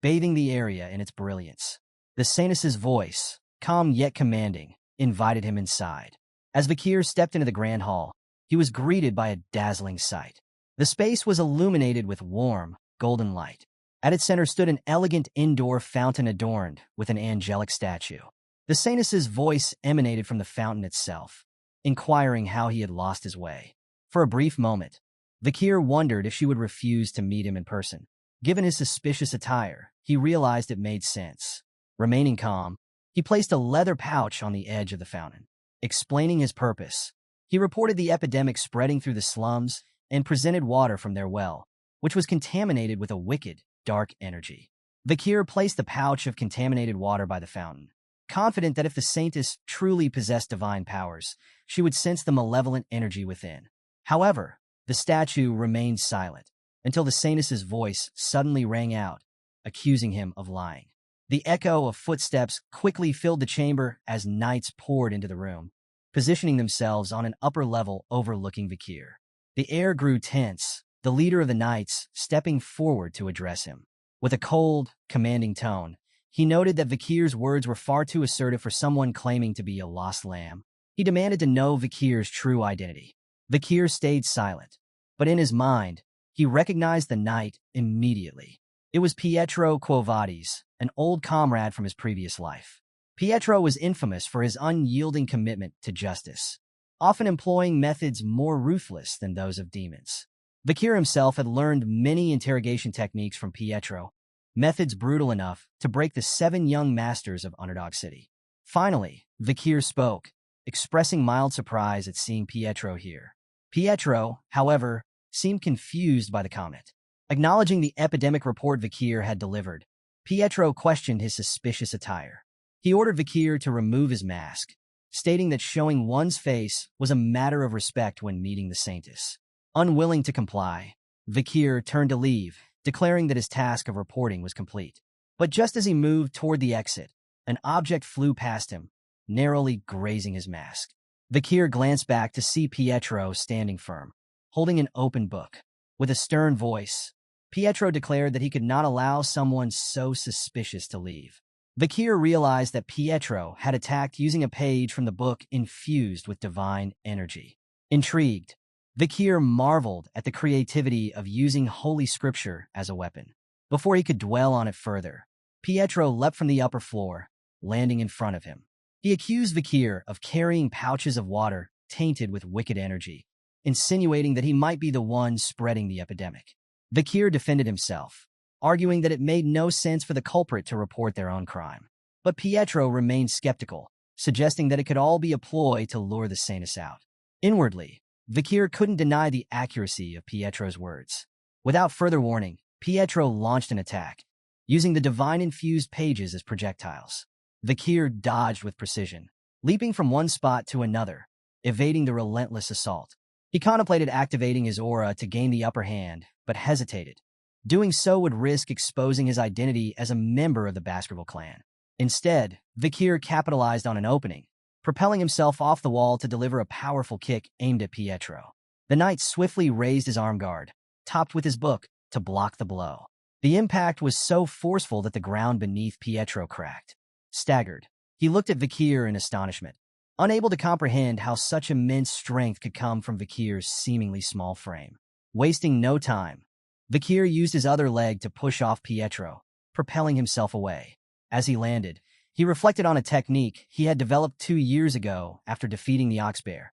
[SPEAKER 1] bathing the area in its brilliance. The Saintess's voice, calm yet commanding, invited him inside. As Vakir stepped into the grand hall, he was greeted by a dazzling sight. The space was illuminated with warm, golden light. At its center stood an elegant indoor fountain adorned with an angelic statue. The Saintess's voice emanated from the fountain itself, inquiring how he had lost his way. For a brief moment, Vakir wondered if she would refuse to meet him in person. Given his suspicious attire, he realized it made sense. Remaining calm, he placed a leather pouch on the edge of the fountain. Explaining his purpose, he reported the epidemic spreading through the slums and presented water from their well, which was contaminated with a wicked, dark energy. Vakir placed the pouch of contaminated water by the fountain, confident that if the Saintess truly possessed divine powers, she would sense the malevolent energy within. However, the statue remained silent until the Saintess's voice suddenly rang out, accusing him of lying. The echo of footsteps quickly filled the chamber as knights poured into the room, positioning themselves on an upper level overlooking Vakir. The air grew tense, the leader of the knights stepping forward to address him. With a cold, commanding tone, he noted that Vakir's words were far too assertive for someone claiming to be a lost lamb. He demanded to know Vakir's true identity. Vakir stayed silent, but in his mind, he recognized the knight immediately. It was Pietro Quo Vadis, an old comrade from his previous life. Pietro was infamous for his unyielding commitment to justice, often employing methods more ruthless than those of demons. Vakir himself had learned many interrogation techniques from Pietro, methods brutal enough to break the 7 young masters of Underdog City. Finally, Vakir spoke, expressing mild surprise at seeing Pietro here. Pietro, however, seemed confused by the comment. Acknowledging the epidemic report Vakir had delivered, Pietro questioned his suspicious attire. He ordered Vakir to remove his mask, stating that showing one's face was a matter of respect when meeting the Saintess. Unwilling to comply, Vakir turned to leave, declaring that his task of reporting was complete. But just as he moved toward the exit, an object flew past him, narrowly grazing his mask. Vakir glanced back to see Pietro standing firm, holding an open book. With a stern voice, Pietro declared that he could not allow someone so suspicious to leave. Vakir realized that Pietro had attacked using a page from the book infused with divine energy. Intrigued, Vakir marveled at the creativity of using Holy Scripture as a weapon. Before he could dwell on it further, Pietro leapt from the upper floor, landing in front of him. He accused Vakir of carrying pouches of water tainted with wicked energy, insinuating that he might be the one spreading the epidemic. Vakir defended himself, arguing that it made no sense for the culprit to report their own crime. But Pietro remained skeptical, suggesting that it could all be a ploy to lure the Saintess out. Inwardly, Vakir couldn't deny the accuracy of Pietro's words. Without further warning, Pietro launched an attack, using the divine-infused pages as projectiles. Vakir dodged with precision, leaping from one spot to another, evading the relentless assault. He contemplated activating his aura to gain the upper hand, but hesitated. Doing so would risk exposing his identity as a member of the Baskerville clan. Instead, Vakir capitalized on an opening, propelling himself off the wall to deliver a powerful kick aimed at Pietro. The knight swiftly raised his arm guard, topped with his book, to block the blow. The impact was so forceful that the ground beneath Pietro cracked. Staggered, he looked at Vakir in astonishment, unable to comprehend how such immense strength could come from Vakir's seemingly small frame. Wasting no time, Vakir used his other leg to push off Pietro, propelling himself away. As he landed, he reflected on a technique he had developed 2 years ago after defeating the Oxbear,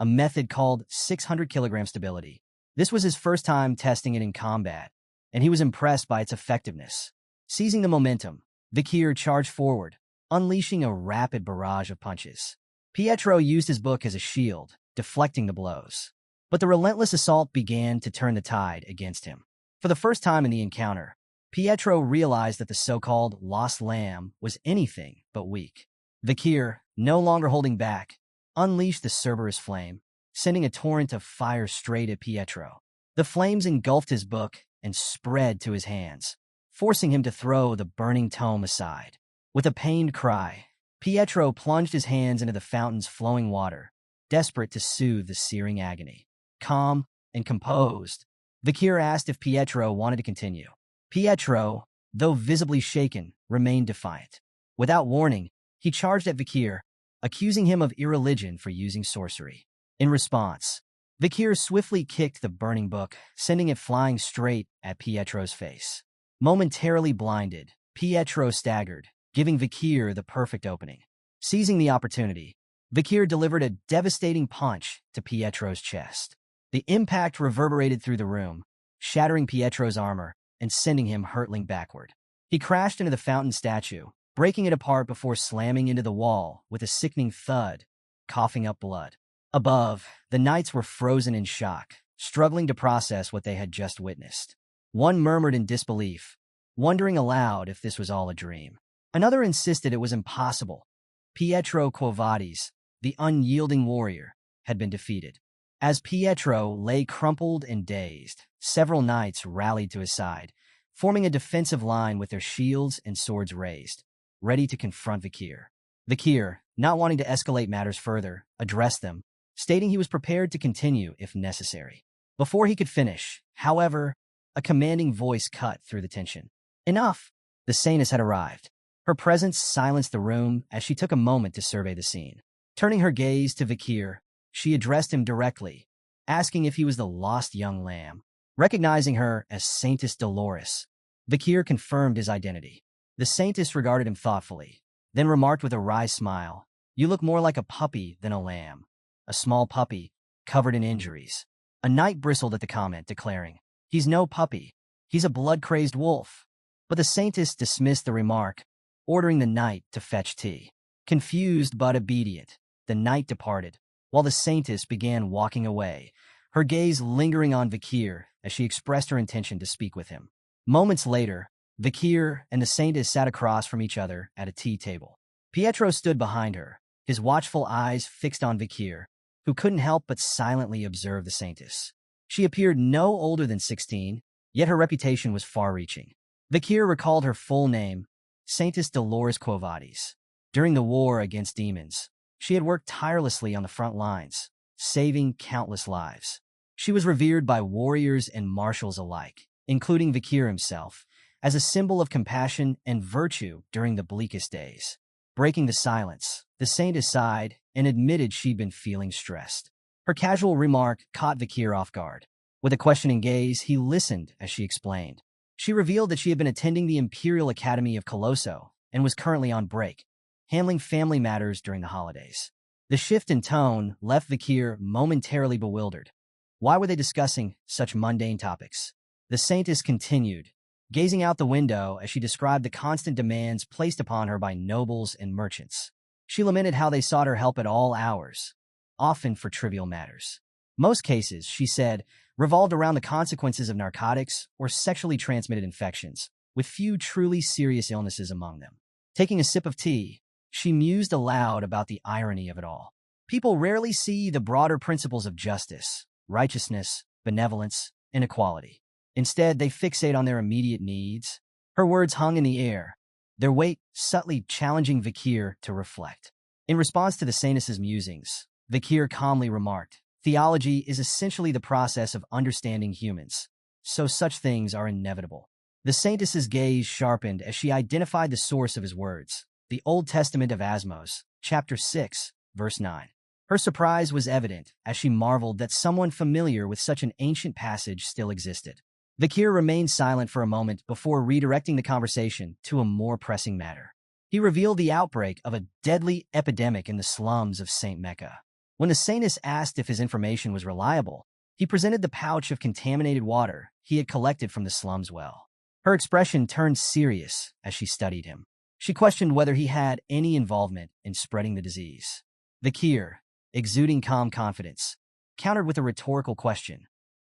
[SPEAKER 1] a method called 600 kilogram stability. This was his first time testing it in combat, and he was impressed by its effectiveness. Seizing the momentum, Vakir charged forward, unleashing a rapid barrage of punches. Pietro used his book as a shield, deflecting the blows. But the relentless assault began to turn the tide against him. For the first time in the encounter, Pietro realized that the so-called lost lamb was anything but weak. Vakir, no longer holding back, unleashed the Cerberus flame, sending a torrent of fire straight at Pietro. The flames engulfed his book and spread to his hands, forcing him to throw the burning tome aside. With a pained cry, Pietro plunged his hands into the fountain's flowing water, desperate to soothe the searing agony. Calm and composed, Vakir asked if Pietro wanted to continue. Pietro, though visibly shaken, remained defiant. Without warning, he charged at Vakir, accusing him of irreligion for using sorcery. In response, Vakir swiftly kicked the burning book, sending it flying straight at Pietro's face. Momentarily blinded, Pietro staggered, giving Vakir the perfect opening. Seizing the opportunity, Vakir delivered a devastating punch to Pietro's chest. The impact reverberated through the room, shattering Pietro's armor and sending him hurtling backward. He crashed into the fountain statue, breaking it apart before slamming into the wall with a sickening thud, coughing up blood. Above, the knights were frozen in shock, struggling to process what they had just witnessed. One murmured in disbelief, wondering aloud if this was all a dream. Another insisted it was impossible. Pietro Quo Vadis, the unyielding warrior, had been defeated. As Pietro lay crumpled and dazed, several knights rallied to his side, forming a defensive line with their shields and swords raised, ready to confront Vakir. Vakir, not wanting to escalate matters further, addressed them, stating he was prepared to continue if necessary. Before he could finish, however, a commanding voice cut through the tension. Enough! The Saintess had arrived. Her presence silenced the room as she took a moment to survey the scene. Turning her gaze to Vakir, she addressed him directly, asking if he was the lost young lamb. Recognizing her as Saintess Dolores, Vakir confirmed his identity. The Saintess regarded him thoughtfully, then remarked with a wry smile, "You look more like a puppy than a lamb. A small puppy, covered in injuries." A knight bristled at the comment, declaring, "He's no puppy. He's a blood-crazed wolf." But the Saintess dismissed the remark, ordering the knight to fetch tea. Confused but obedient, the knight departed, while the Saintess began walking away, her gaze lingering on Vakir as she expressed her intention to speak with him. Moments later, Vakir and the Saintess sat across from each other at a tea table. Pietro stood behind her, his watchful eyes fixed on Vakir, who couldn't help but silently observe the Saintess. She appeared no older than 16, yet her reputation was far-reaching. Vakir recalled her full name, Saintess Dolores Quo Vadis. During the war against demons, she had worked tirelessly on the front lines, saving countless lives. She was revered by warriors and marshals alike, including Vakir himself, as a symbol of compassion and virtue during the bleakest days. Breaking the silence, the Saintess sighed and admitted she'd been feeling stressed. Her casual remark caught Vakir off guard. With a questioning gaze, he listened as she explained. She revealed that she had been attending the Imperial Academy of Colosso and was currently on break, handling family matters during the holidays. The shift in tone left Vakir momentarily bewildered. Why were they discussing such mundane topics? The Saintess continued, gazing out the window as she described the constant demands placed upon her by nobles and merchants. She lamented how they sought her help at all hours, often for trivial matters. Most cases, she said, revolved around the consequences of narcotics or sexually transmitted infections, with few truly serious illnesses among them. Taking a sip of tea, she mused aloud about the irony of it all. People rarely see the broader principles of justice, righteousness, benevolence, and equality. Instead, they fixate on their immediate needs. Her words hung in the air, their weight subtly challenging Vakir to reflect. In response to the saintess's musings, Vakir calmly remarked, "Theology is essentially the process of understanding humans, so such things are inevitable." The saintess's gaze sharpened as she identified the source of his words, the Old Testament of Asmos, chapter 6, verse 9. Her surprise was evident as she marveled that someone familiar with such an ancient passage still existed. Vakir remained silent for a moment before redirecting the conversation to a more pressing matter. He revealed the outbreak of a deadly epidemic in the slums of St. Mecca. When the saintess asked if his information was reliable, he presented the pouch of contaminated water he had collected from the slum's well. Her expression turned serious as she studied him. She questioned whether he had any involvement in spreading the disease. Vakir, exuding calm confidence, countered with a rhetorical question.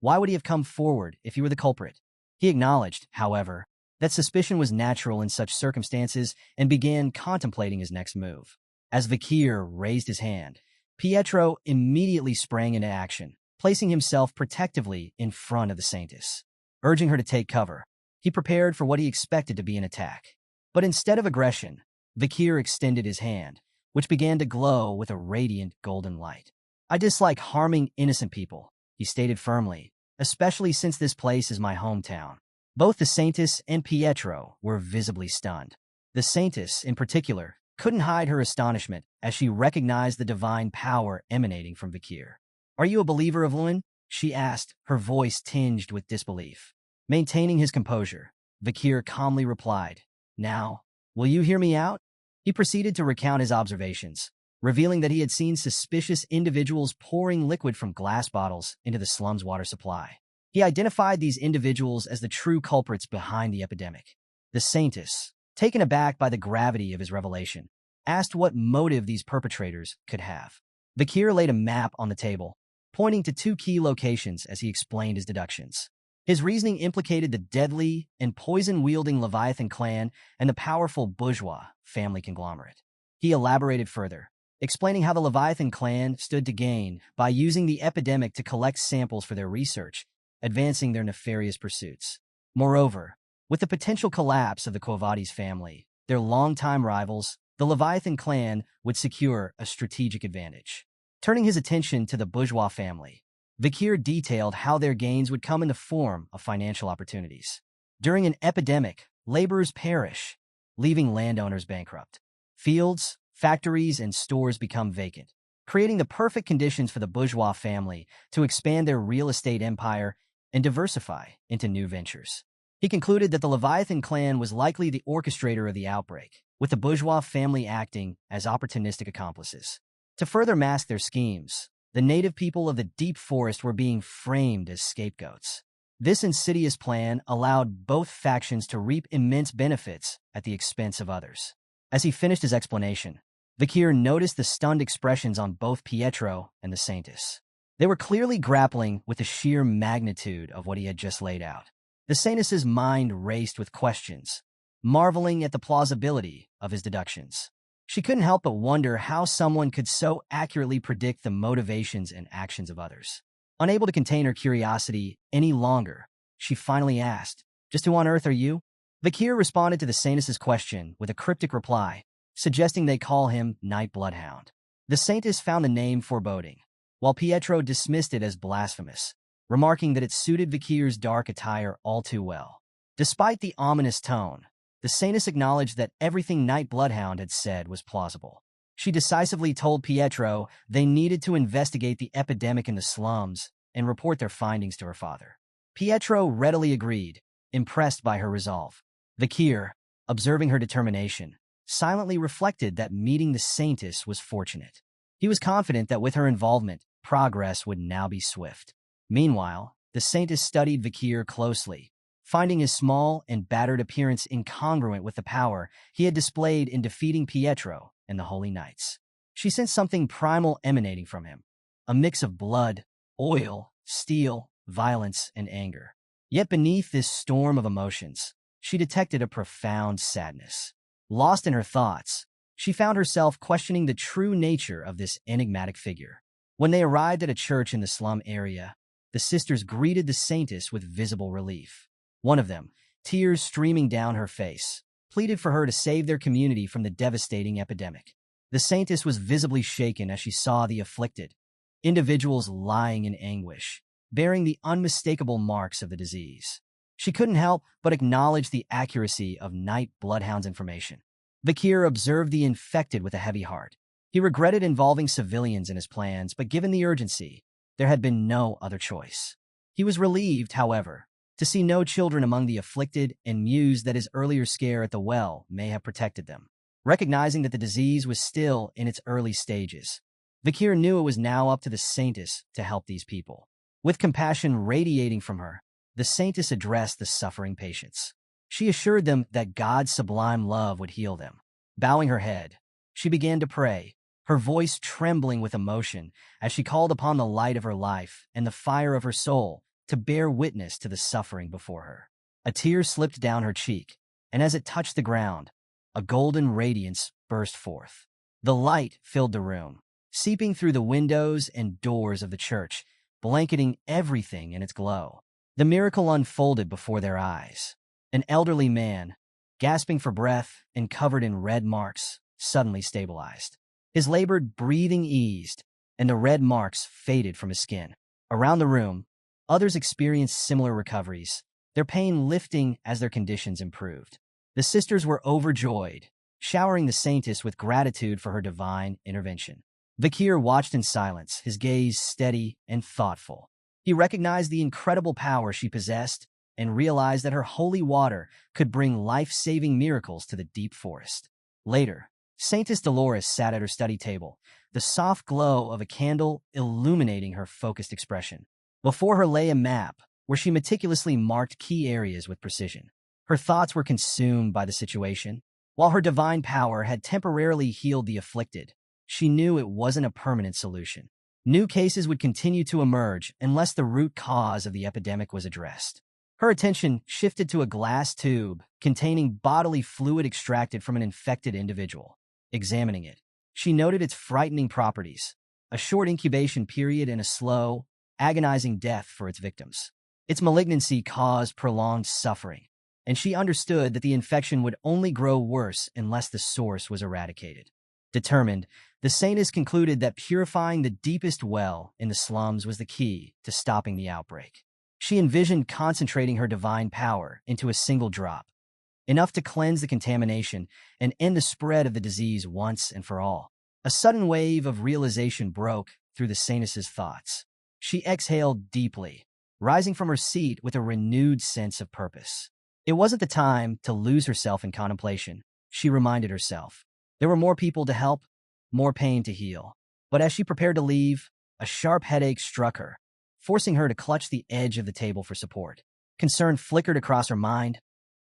[SPEAKER 1] Why would he have come forward if he were the culprit? He acknowledged, however, that suspicion was natural in such circumstances and began contemplating his next move. As Vakir raised his hand, Pietro immediately sprang into action, placing himself protectively in front of the saintess. Urging her to take cover, he prepared for what he expected to be an attack. But instead of aggression, Vakir extended his hand, which began to glow with a radiant golden light. "I dislike harming innocent people," he stated firmly, "especially since this place is my hometown." Both the saintess and Pietro were visibly stunned. The saintess, in particular, couldn't hide her astonishment as she recognized the divine power emanating from Vakir. "Are you a believer of Lun?" she asked, her voice tinged with disbelief. Maintaining his composure, Vakir calmly replied, "Now, will you hear me out?" He proceeded to recount his observations, revealing that he had seen suspicious individuals pouring liquid from glass bottles into the slum's water supply. He identified these individuals as the true culprits behind the epidemic. The saintess, taken aback by the gravity of his revelation, asked what motive these perpetrators could have. Vakir laid a map on the table, pointing to two key locations as he explained his deductions. His reasoning implicated the deadly and poison-wielding Leviathan clan and the powerful bourgeois family conglomerate. He elaborated further, explaining how the Leviathan clan stood to gain by using the epidemic to collect samples for their research, advancing their nefarious pursuits. Moreover, with the potential collapse of the Quo Vadis family, their longtime rivals, the Leviathan clan would secure a strategic advantage. Turning his attention to the bourgeois family, Vakir detailed how their gains would come in the form of financial opportunities. During an epidemic, laborers perish, leaving landowners bankrupt. Fields, factories, and stores become vacant, creating the perfect conditions for the bourgeois family to expand their real estate empire and diversify into new ventures. He concluded that the Leviathan clan was likely the orchestrator of the outbreak, with the bourgeois family acting as opportunistic accomplices. To further mask their schemes, the native people of the deep forest were being framed as scapegoats. This insidious plan allowed both factions to reap immense benefits at the expense of others. As he finished his explanation, Vakir noticed the stunned expressions on both Pietro and the saintess. They were clearly grappling with the sheer magnitude of what he had just laid out. The saintess's mind raced with questions, marveling at the plausibility of his deductions. She couldn't help but wonder how someone could so accurately predict the motivations and actions of others. Unable to contain her curiosity any longer, she finally asked, "Just who on earth are you?" Vakir responded to the saintess's question with a cryptic reply, suggesting they call him Night Bloodhound. The saintess found the name foreboding, while Pietro dismissed it as blasphemous, remarking that it suited Vakir's dark attire all too well. Despite the ominous tone, the saintess acknowledged that everything Night Bloodhound had said was plausible. She decisively told Pietro they needed to investigate the epidemic in the slums and report their findings to her father. Pietro readily agreed, impressed by her resolve. Vakir, observing her determination, silently reflected that meeting the saintess was fortunate. He was confident that with her involvement, progress would now be swift. Meanwhile, the saintess studied Vakir closely, finding his small and battered appearance incongruent with the power he had displayed in defeating Pietro and the Holy Knights. She sensed something primal emanating from him, a mix of blood, oil, steel, violence, and anger. Yet beneath this storm of emotions, she detected a profound sadness. Lost in her thoughts, she found herself questioning the true nature of this enigmatic figure. When they arrived at a church in the slum area, the sisters greeted the saintess with visible relief. One of them, tears streaming down her face, pleaded for her to save their community from the devastating epidemic. The Saintess was visibly shaken as she saw the afflicted, individuals lying in anguish, bearing the unmistakable marks of the disease. She couldn't help but acknowledge the accuracy of Night Bloodhound's information. Vakir observed the infected with a heavy heart. He regretted involving civilians in his plans, but given the urgency, there had been no other choice. He was relieved, however, to see no children among the afflicted and mused that his earlier scare at the well may have protected them. Recognizing that the disease was still in its early stages, Vakir knew it was now up to the Saintess to help these people. With compassion radiating from her, the Saintess addressed the suffering patients. She assured them that God's sublime love would heal them. Bowing her head, she began to pray, her voice trembling with emotion as she called upon the light of her life and the fire of her soul to bear witness to the suffering before her. A tear slipped down her cheek, and as it touched the ground, a golden radiance burst forth. The light filled the room, seeping through the windows and doors of the church, blanketing everything in its glow. The miracle unfolded before their eyes. An elderly man, gasping for breath and covered in red marks, suddenly stabilized. His labored breathing eased, and the red marks faded from his skin. Around the room, others experienced similar recoveries, their pain lifting as their conditions improved. The sisters were overjoyed, showering the Saintess with gratitude for her divine intervention. Vakir watched in silence, his gaze steady and thoughtful. He recognized the incredible power she possessed and realized that her holy water could bring life-saving miracles to the deep forest. Later, Saintess Dolores sat at her study table, the soft glow of a candle illuminating her focused expression. Before her lay a map, where she meticulously marked key areas with precision. Her thoughts were consumed by the situation. While her divine power had temporarily healed the afflicted, she knew it wasn't a permanent solution. New cases would continue to emerge unless the root cause of the epidemic was addressed. Her attention shifted to a glass tube containing bodily fluid extracted from an infected individual. Examining it, she noted its frightening properties, a short incubation period and a slow, agonizing death for its victims. Its malignancy caused prolonged suffering, and she understood that the infection would only grow worse unless the source was eradicated. Determined, the Saintess concluded that purifying the deepest well in the slums was the key to stopping the outbreak. She envisioned concentrating her divine power into a single drop, enough to cleanse the contamination and end the spread of the disease once and for all. A sudden wave of realization broke through the Saintess's thoughts. She exhaled deeply, rising from her seat with a renewed sense of purpose. It wasn't the time to lose herself in contemplation, she reminded herself. There were more people to help, more pain to heal. But as she prepared to leave, a sharp headache struck her, forcing her to clutch the edge of the table for support. Concern flickered across her mind.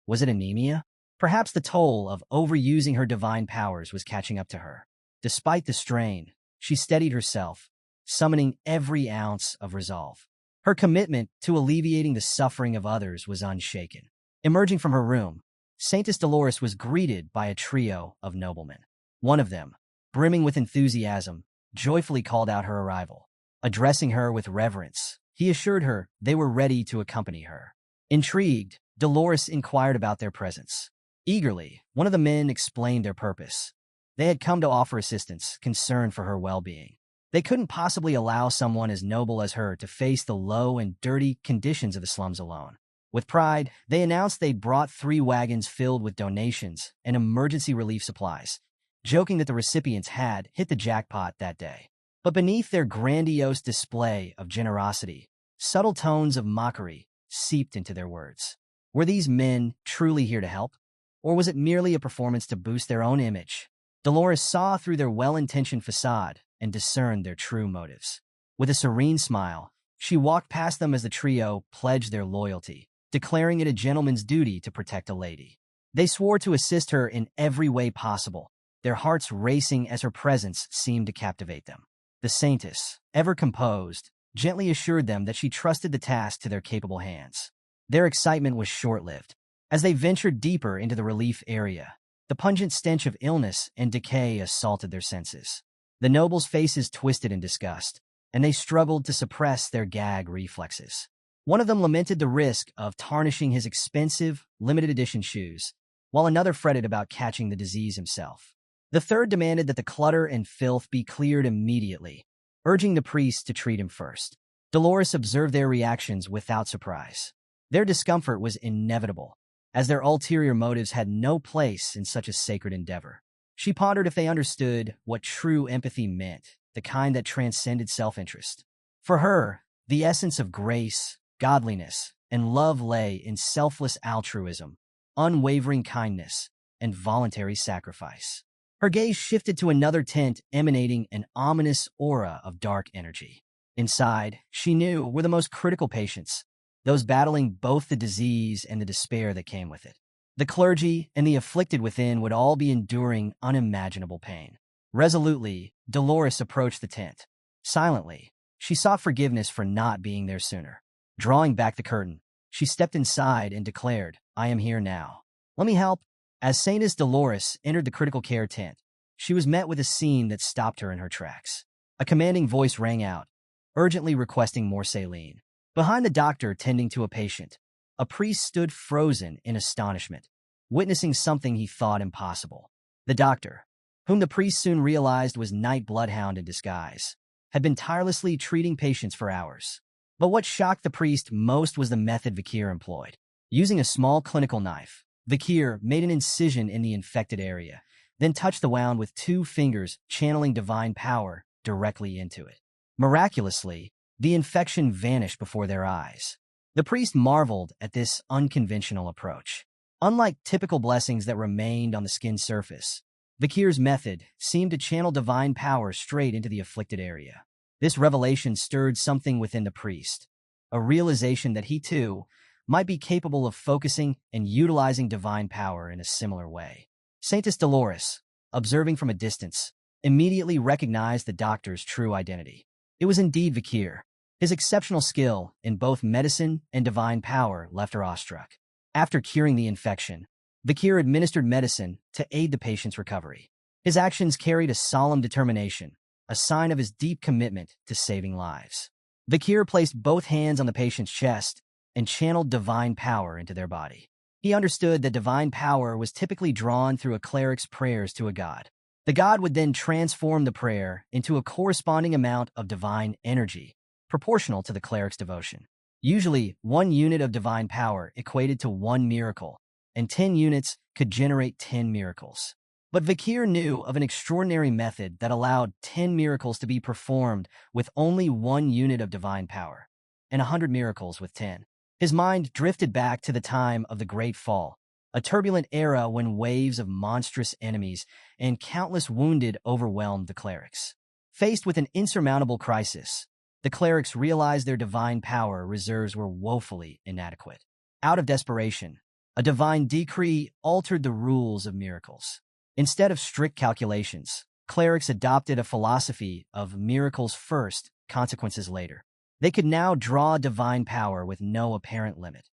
[SPEAKER 1] Was it anemia? Perhaps the toll of overusing her divine powers was catching up to her. Despite the strain, she steadied herself, summoning every ounce of resolve. Her commitment to alleviating the suffering of others was unshaken. Emerging from her room, Saintess Dolores was greeted by a trio of noblemen. One of them, brimming with enthusiasm, joyfully called out her arrival. Addressing her with reverence, he assured her they were ready to accompany her. Intrigued, Dolores inquired about their presence. Eagerly, one of the men explained their purpose. They had come to offer assistance, concerned for her well-being. They couldn't possibly allow someone as noble as her to face the low and dirty conditions of the slums alone. With pride, they announced they'd brought 3 wagons filled with donations and emergency relief supplies, joking that the recipients had hit the jackpot that day. But beneath their grandiose display of generosity, subtle tones of mockery seeped into their words. Were these men truly here to help? Or was it merely a performance to boost their own image? Dolores saw through their well-intentioned facade and discerned their true motives. With a serene smile, she walked past them as the trio pledged their loyalty, declaring it a gentleman's duty to protect a lady. They swore to assist her in every way possible, their hearts racing as her presence seemed to captivate them. The Saintess, ever composed, gently assured them that she trusted the task to their capable hands. Their excitement was short-lived. As they ventured deeper into the relief area, the pungent stench of illness and decay assaulted their senses. The nobles' faces twisted in disgust, and they struggled to suppress their gag reflexes. One of them lamented the risk of tarnishing his expensive, limited-edition shoes, while another fretted about catching the disease himself. The third demanded that the clutter and filth be cleared immediately, urging the priests to treat him first. Dolores observed their reactions without surprise. Their discomfort was inevitable, as their ulterior motives had no place in such a sacred endeavor. She pondered if they understood what true empathy meant, the kind that transcended self-interest. For her, the essence of grace, godliness, and love lay in selfless altruism, unwavering kindness, and voluntary sacrifice. Her gaze shifted to another tent emanating an ominous aura of dark energy. Inside, she knew, were the most critical patients, those battling both the disease and the despair that came with it. The clergy and the afflicted within would all be enduring unimaginable pain. Resolutely, Dolores approached the tent. Silently, she sought forgiveness for not being there sooner. Drawing back the curtain, she stepped inside and declared, "I am here now. Let me help." As Saintess Dolores entered the critical care tent, she was met with a scene that stopped her in her tracks. A commanding voice rang out, urgently requesting more saline. Behind the doctor tending to a patient, a priest stood frozen in astonishment, witnessing something he thought impossible. The doctor, whom the priest soon realized was Night Bloodhound in disguise, had been tirelessly treating patients for hours. But what shocked the priest most was the method Vakir employed. Using a small clinical knife, Vakir made an incision in the infected area, then touched the wound with 2 fingers, channeling divine power directly into it. Miraculously, the infection vanished before their eyes. The priest marveled at this unconventional approach. Unlike typical blessings that remained on the skin's surface, Vakir's method seemed to channel divine power straight into the afflicted area. This revelation stirred something within the priest, a realization that he, too, might be capable of focusing and utilizing divine power in a similar way. Saintess Dolores, observing from a distance, immediately recognized the doctor's true identity. It was indeed Vakir. His exceptional skill in both medicine and divine power left her awestruck. After curing the infection, Vakir administered medicine to aid the patient's recovery. His actions carried a solemn determination, a sign of his deep commitment to saving lives. Vakir placed both hands on the patient's chest and channeled divine power into their body. He understood that divine power was typically drawn through a cleric's prayers to a god. The god would then transform the prayer into a corresponding amount of divine energy, proportional to the cleric's devotion. Usually, 1 unit of divine power equated to 1 miracle, and 10 units could generate 10 miracles. But Vakir knew of an extraordinary method that allowed 10 miracles to be performed with only 1 unit of divine power, and 100 miracles with 10. His mind drifted back to the time of the Great Fall, a turbulent era when waves of monstrous enemies and countless wounded overwhelmed the clerics. Faced with an insurmountable crisis, the clerics realized their divine power reserves were woefully inadequate. Out of desperation, a divine decree altered the rules of miracles. Instead of strict calculations, clerics adopted a philosophy of miracles first, consequences later. They could now draw divine power with no apparent limit,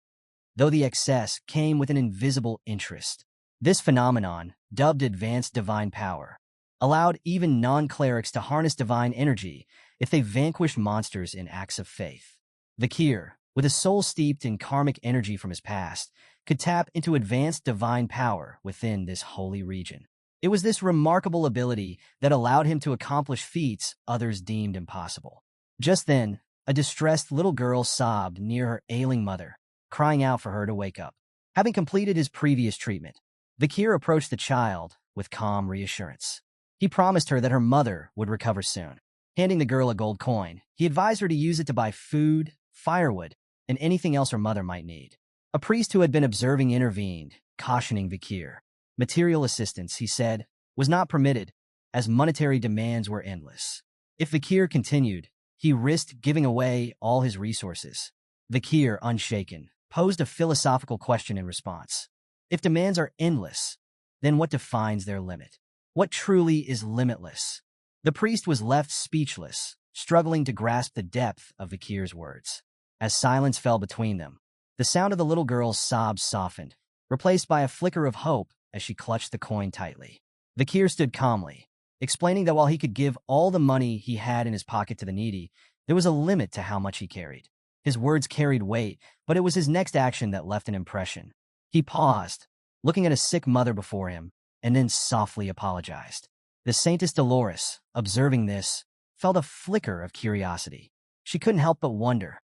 [SPEAKER 1] though the excess came with an invisible interest. This phenomenon, dubbed advanced divine power, allowed even non-clerics to harness divine energy if they vanquished monsters in acts of faith. Vakir, with a soul steeped in karmic energy from his past, could tap into advanced divine power within this holy region. It was this remarkable ability that allowed him to accomplish feats others deemed impossible. Just then, a distressed little girl sobbed near her ailing mother, crying out for her to wake up. Having completed his previous treatment, Vakir approached the child with calm reassurance. He promised her that her mother would recover soon. Handing the girl a gold coin, he advised her to use it to buy food, firewood, and anything else her mother might need. A priest who had been observing intervened, cautioning Vakir. Material assistance, he said, was not permitted, as monetary demands were endless. If Vakir continued, he risked giving away all his resources. Vakir, unshaken, posed a philosophical question in response. If demands are endless, then what defines their limit? What truly is limitless? The priest was left speechless, struggling to grasp the depth of Vakir's words. As silence fell between them, the sound of the little girl's sobs softened, replaced by a flicker of hope as she clutched the coin tightly. Vakir stood calmly, explaining that while he could give all the money he had in his pocket to the needy, there was a limit to how much he carried. His words carried weight, but it was his next action that left an impression. He paused, looking at a sick mother before him, and then softly apologized. The Saintess Dolores, observing this, felt a flicker of curiosity. She couldn't help but wonder,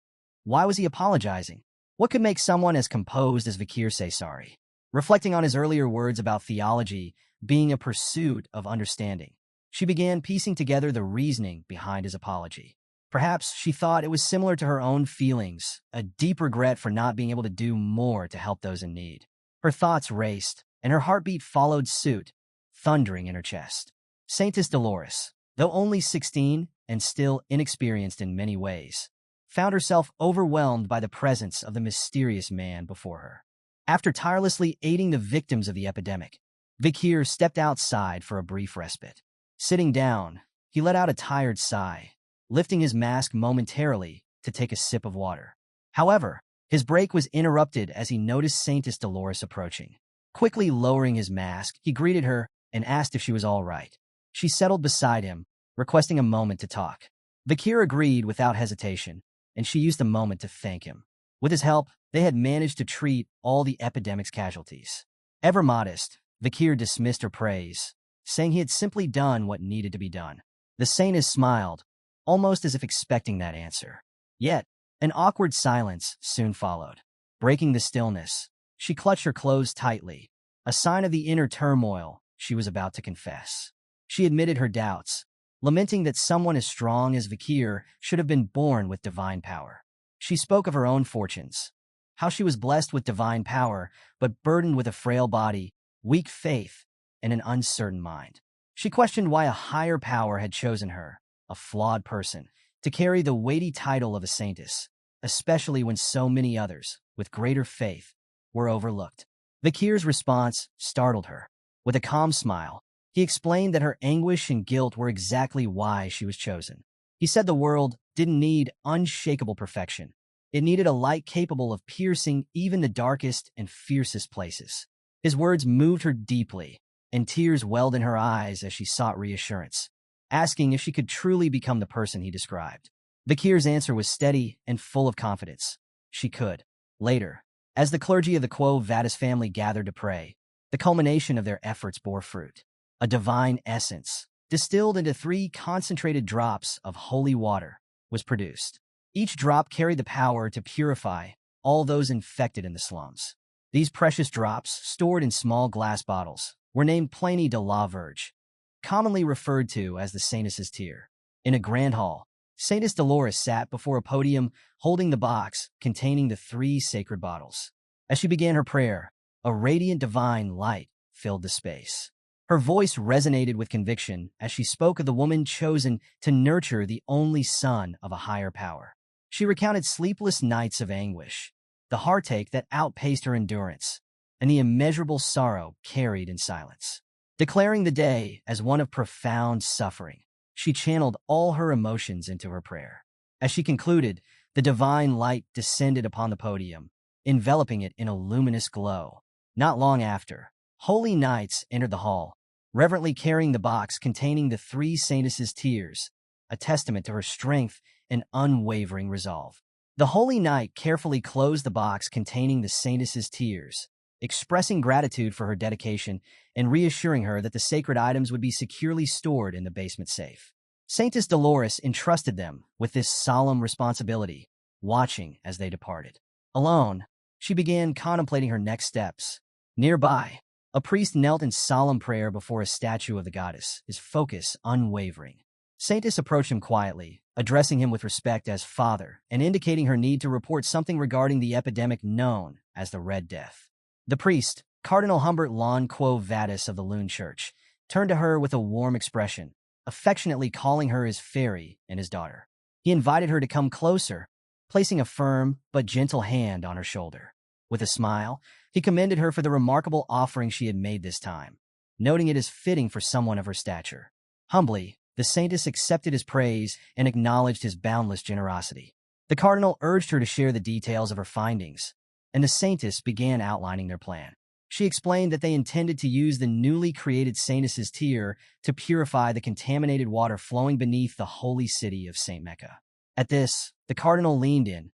[SPEAKER 1] why was he apologizing? What could make someone as composed as Vakir say sorry? Reflecting on his earlier words about theology being a pursuit of understanding, she began piecing together the reasoning behind his apology. Perhaps she thought it was similar to her own feelings, a deep regret for not being able to do more to help those in need. Her thoughts raced, and her heartbeat followed suit, thundering in her chest. Saintess Dolores, though only 16 and still inexperienced in many ways, found herself overwhelmed by the presence of the mysterious man before her. After tirelessly aiding the victims of the epidemic, Vakir stepped outside for a brief respite. Sitting down, he let out a tired sigh, lifting his mask momentarily to take a sip of water. However, his break was interrupted as he noticed Saintess Dolores approaching. Quickly lowering his mask, he greeted her and asked if she was all right. She settled beside him, requesting a moment to talk. Vakir agreed without hesitation, and she used a moment to thank him. With his help, they had managed to treat all the epidemic's casualties. Ever modest, Vakir dismissed her praise, saying he had simply done what needed to be done. The Saintess smiled, almost as if expecting that answer. Yet, an awkward silence soon followed. Breaking the stillness, she clutched her clothes tightly, a sign of the inner turmoil she was about to confess. She admitted her doubts, lamenting that someone as strong as Vakir should have been born with divine power. She spoke of her own fortunes, how she was blessed with divine power, but burdened with a frail body, weak faith, and an uncertain mind. She questioned why a higher power had chosen her, a flawed person, to carry the weighty title of a saintess, especially when so many others, with greater faith, were overlooked. Vakir's response startled her. With a calm smile, he explained that her anguish and guilt were exactly why she was chosen. He said the world didn't need unshakable perfection. It needed a light capable of piercing even the darkest and fiercest places. His words moved her deeply, and tears welled in her eyes as she sought reassurance, asking if she could truly become the person he described. Vakir's answer was steady and full of confidence. She could. Later, as the clergy of the Quo Vadis family gathered to pray, the culmination of their efforts bore fruit. A divine essence, distilled into 3 concentrated drops of holy water, was produced. Each drop carried the power to purify all those infected in the slums. These precious drops, stored in small glass bottles, were named Pliny de la Verge, commonly referred to as the Saintess's Tear. In a grand hall, Saintess Dolores sat before a podium holding the box containing the 3 sacred bottles. As she began her prayer, a radiant divine light filled the space. Her voice resonated with conviction as she spoke of the woman chosen to nurture the only son of a higher power. She recounted sleepless nights of anguish, the heartache that outpaced her endurance, and the immeasurable sorrow carried in silence. Declaring the day as one of profound suffering, she channeled all her emotions into her prayer. As she concluded, the divine light descended upon the podium, enveloping it in a luminous glow. Not long after, holy knights entered the hall, reverently carrying the box containing the 3 saintesses' tears, a testament to her strength and unwavering resolve. The holy knight carefully closed the box containing the saintess's tears, expressing gratitude for her dedication and reassuring her that the sacred items would be securely stored in the basement safe. Saintess Dolores entrusted them with this solemn responsibility, watching as they departed. Alone, she began contemplating her next steps. Nearby, a priest knelt in solemn prayer before a statue of the goddess, his focus unwavering. Saintess approached him quietly, addressing him with respect as father and indicating her need to report something regarding the epidemic known as the Red Death. The priest, Cardinal Humbert Lon Quo Vadis of the Loon Church, turned to her with a warm expression, affectionately calling her his fairy and his daughter. He invited her to come closer, placing a firm but gentle hand on her shoulder. With a smile, he commended her for the remarkable offering she had made this time, noting it as fitting for someone of her stature. Humbly, the saintess accepted his praise and acknowledged his boundless generosity. The cardinal urged her to share the details of her findings, and the saintess began outlining their plan. She explained that they intended to use the newly created saintess's tear to purify the contaminated water flowing beneath the holy city of St. Mecca. At this, the cardinal leaned in,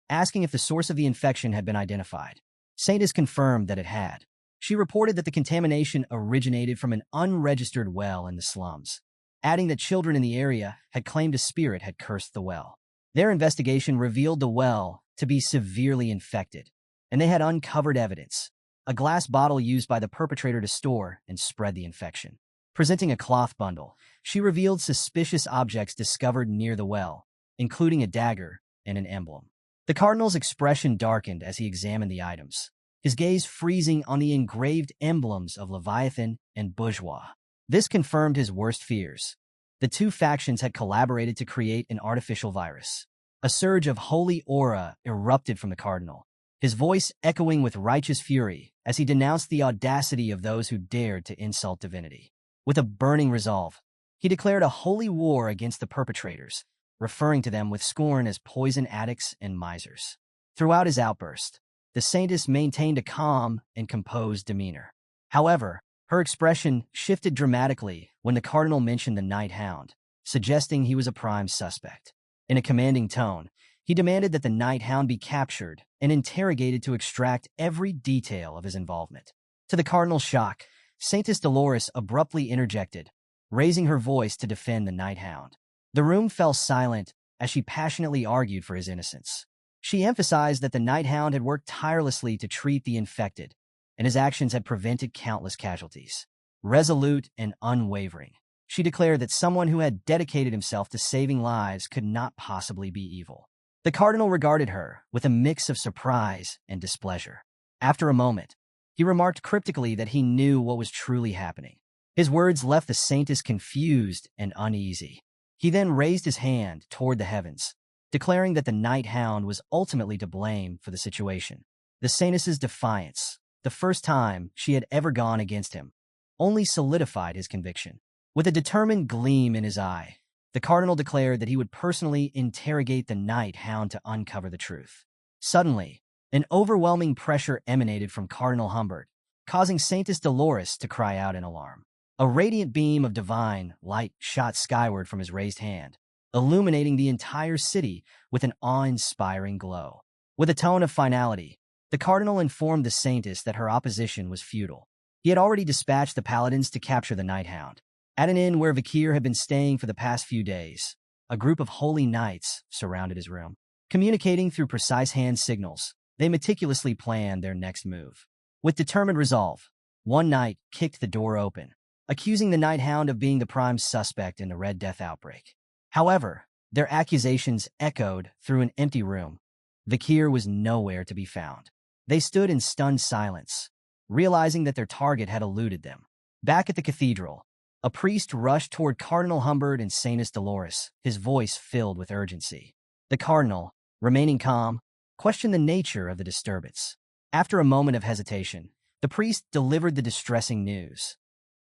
[SPEAKER 1] asking if the source of the infection had been identified. Saintess confirmed that it had. She reported that the contamination originated from an unregistered well in the slums, adding that children in the area had claimed a spirit had cursed the well. Their investigation revealed the well to be severely infected, and they had uncovered evidence: a glass bottle used by the perpetrator to store and spread the infection. Presenting a cloth bundle, she revealed suspicious objects discovered near the well, including a dagger and an emblem. The cardinal's expression darkened as he examined the items, his gaze freezing on the engraved emblems of Leviathan and Bourgeois. This confirmed his worst fears. The two factions had collaborated to create an artificial virus. A surge of holy aura erupted from the cardinal, his voice echoing with righteous fury as he denounced the audacity of those who dared to insult divinity. With a burning resolve, he declared a holy war against the perpetrators, referring to them with scorn as poison addicts and misers. Throughout his outburst, the saintess maintained a calm and composed demeanor. However, her expression shifted dramatically when the cardinal mentioned the Night Hound, suggesting he was a prime suspect. In a commanding tone, he demanded that the Night Hound be captured and interrogated to extract every detail of his involvement. To the cardinal's shock, Saintess Dolores abruptly interjected, raising her voice to defend the Night Hound. The room fell silent as she passionately argued for his innocence. She emphasized that the Night Hound had worked tirelessly to treat the infected, and his actions had prevented countless casualties. Resolute and unwavering, she declared that someone who had dedicated himself to saving lives could not possibly be evil. The cardinal regarded her with a mix of surprise and displeasure. After a moment, he remarked cryptically that he knew what was truly happening. His words left the saintess confused and uneasy. He then raised his hand toward the heavens, declaring that the Night Hound was ultimately to blame for the situation. The saintess's defiance, the first time she had ever gone against him, only solidified his conviction. With a determined gleam in his eye, the cardinal declared that he would personally interrogate the Night Hound to uncover the truth. Suddenly, an overwhelming pressure emanated from Cardinal Humbert, causing Saintess Dolores to cry out in alarm. A radiant beam of divine light shot skyward from his raised hand, illuminating the entire city with an awe-inspiring glow. With a tone of finality, the cardinal informed the saintess that her opposition was futile. He had already dispatched the paladins to capture the Night Hound. At an inn where Vakir had been staying for the past few days, a group of holy knights surrounded his room. Communicating through precise hand signals, they meticulously planned their next move. With determined resolve, one knight kicked the door open, accusing the Night Hound of being the prime suspect in the Red Death outbreak. However, their accusations echoed through an empty room. Vakir was nowhere to be found. They stood in stunned silence, realizing that their target had eluded them. Back at the cathedral, a priest rushed toward Cardinal Humbert and Saintess Dolores, his voice filled with urgency. The cardinal, remaining calm, questioned the nature of the disturbance. After a moment of hesitation, the priest delivered the distressing news.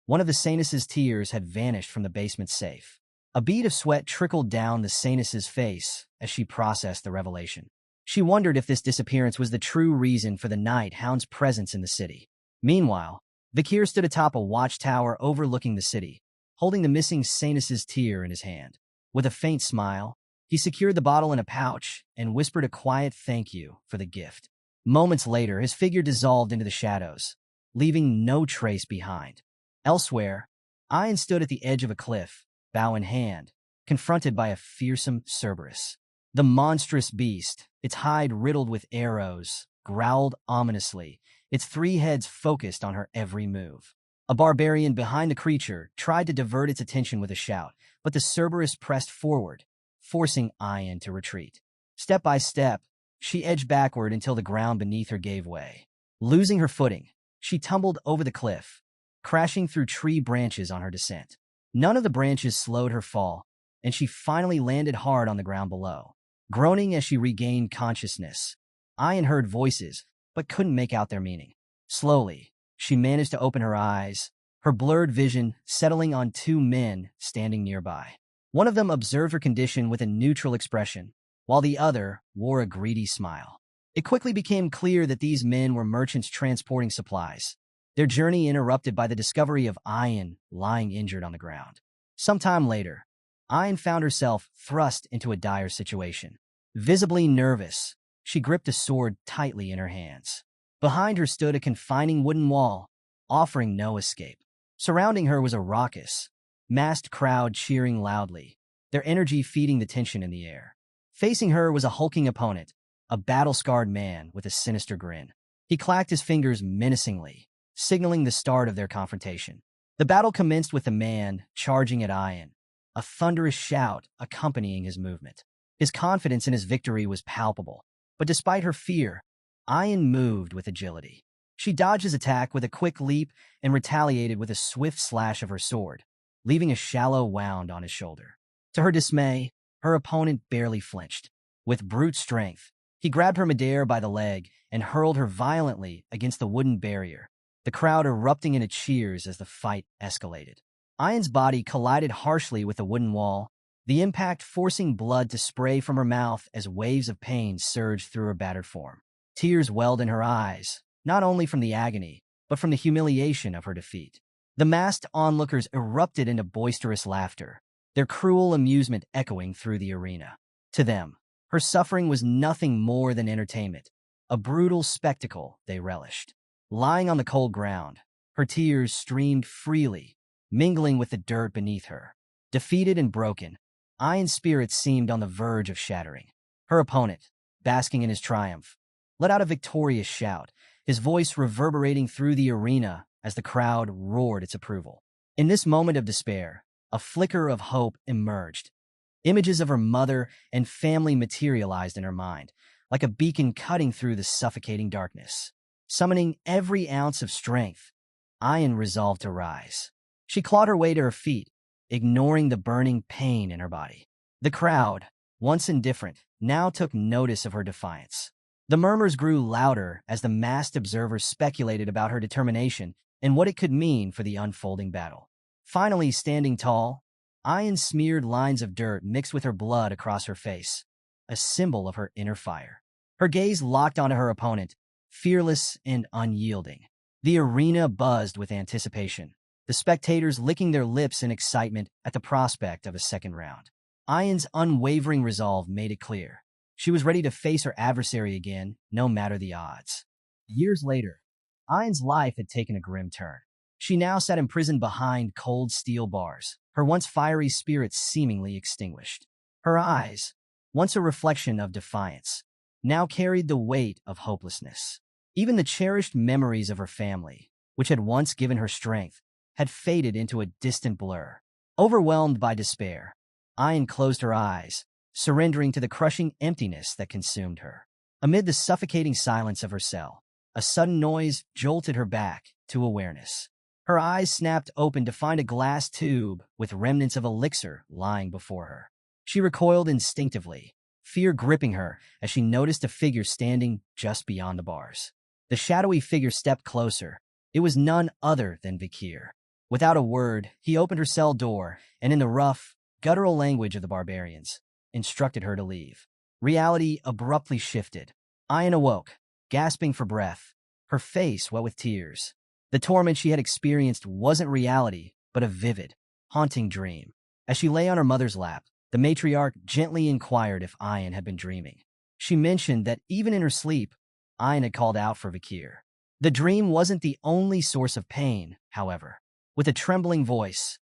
[SPEAKER 1] One of the saintess's tears had vanished from the basement safe. A bead of sweat trickled down the saintess's face as she processed the revelation. She wondered if this disappearance was the true reason for the Night Hound's presence in the city. Meanwhile, Vakir stood atop a watchtower overlooking the city, holding the missing saintess's tear in his hand. With a faint smile, he secured the bottle in a pouch and whispered a quiet thank you for the gift. Moments later, his figure dissolved into the shadows, leaving no trace behind. Elsewhere, Ian stood at the edge of a cliff, bow in hand, confronted by a fearsome Cerberus. The monstrous beast, its hide riddled with arrows, growled ominously, its three heads focused on her every move. A barbarian behind the creature tried to divert its attention with a shout, but the Cerberus pressed forward, forcing Ian to retreat. Step by step, she edged backward until the ground beneath her gave way. Losing her footing, she tumbled over the cliff, crashing through tree branches on her descent. None of the branches slowed her fall, and she finally landed hard on the ground below. Groaning as she regained consciousness, Ian heard voices, but couldn't make out their meaning. Slowly, she managed to open her eyes, her blurred vision settling on two men standing nearby. One of them observed her condition with a neutral expression, while the other wore a greedy smile. It quickly became clear that these men were merchants transporting supplies, their journey interrupted by the discovery of Ian lying injured on the ground. Sometime later, Ian found herself thrust into a dire situation. Visibly nervous, she gripped a sword tightly in her hands. Behind her stood a confining wooden wall, offering no escape. Surrounding her was a raucous, massed crowd cheering loudly, their energy feeding the tension in the air. Facing her was a hulking opponent, a battle-scarred man with a sinister grin. He clacked his fingers menacingly, signaling the start of their confrontation. The battle commenced with the man charging at Ian, a thunderous shout accompanying his movement. His confidence in his victory was palpable, but despite her fear, Ian moved with agility. She dodged his attack with a quick leap and retaliated with a swift slash of her sword, leaving a shallow wound on his shoulder. To her dismay, her opponent barely flinched. With brute strength, he grabbed her midair by the leg and hurled her violently against the wooden barrier, the crowd erupting into cheers as the fight escalated. Ian's body collided harshly with the wooden wall, the impact forcing blood to spray from her mouth as waves of pain surged through her battered form. Tears welled in her eyes, not only from the agony, but from the humiliation of her defeat. The masked onlookers erupted into boisterous laughter, their cruel amusement echoing through the arena. To them, her suffering was nothing more than entertainment, a brutal spectacle they relished. Lying on the cold ground, her tears streamed freely, mingling with the dirt beneath her. Defeated and broken, Ian's spirit seemed on the verge of shattering. Her opponent, basking in his triumph, let out a victorious shout, his voice reverberating through the arena as the crowd roared its approval. In this moment of despair, a flicker of hope emerged. Images of her mother and family materialized in her mind, like a beacon cutting through the suffocating darkness. Summoning every ounce of strength, Ian resolved to rise. She clawed her way to her feet, ignoring the burning pain in her body. The crowd, once indifferent, now took notice of her defiance. The murmurs grew louder as the masked observers speculated about her determination and what it could mean for the unfolding battle. Finally standing tall, Ian smeared lines of dirt mixed with her blood across her face, a symbol of her inner fire. Her gaze locked onto her opponent, fearless and unyielding. The arena buzzed with anticipation, the spectators licking their lips in excitement at the prospect of a second round. Ian's unwavering resolve made it clear. She was ready to face her adversary again, no matter the odds. Years later, Ian's life had taken a grim turn. She now sat imprisoned behind cold steel bars, her once fiery spirit seemingly extinguished. Her eyes, once a reflection of defiance, now carried the weight of hopelessness. Even the cherished memories of her family, which had once given her strength, had faded into a distant blur. Overwhelmed by despair, Ian closed her eyes, surrendering to the crushing emptiness that consumed her. Amid the suffocating silence of her cell, a sudden noise jolted her back to awareness. Her eyes snapped open to find a glass tube with remnants of elixir lying before her. She recoiled instinctively, fear gripping her as she noticed a figure standing just beyond the bars. The shadowy figure stepped closer. It was none other than Vakir. Without a word, he opened her cell door and, in the rough, guttural language of the barbarians, instructed her to leave. Reality abruptly shifted. Ian awoke, gasping for breath, her face wet with tears. The torment she had experienced wasn't reality, but a vivid, haunting dream. As she lay on her mother's lap, the matriarch gently inquired if Ian had been dreaming. She mentioned that even in her sleep, Ian had called out for Vakir. The dream wasn't the only source of pain, however. With a trembling voice,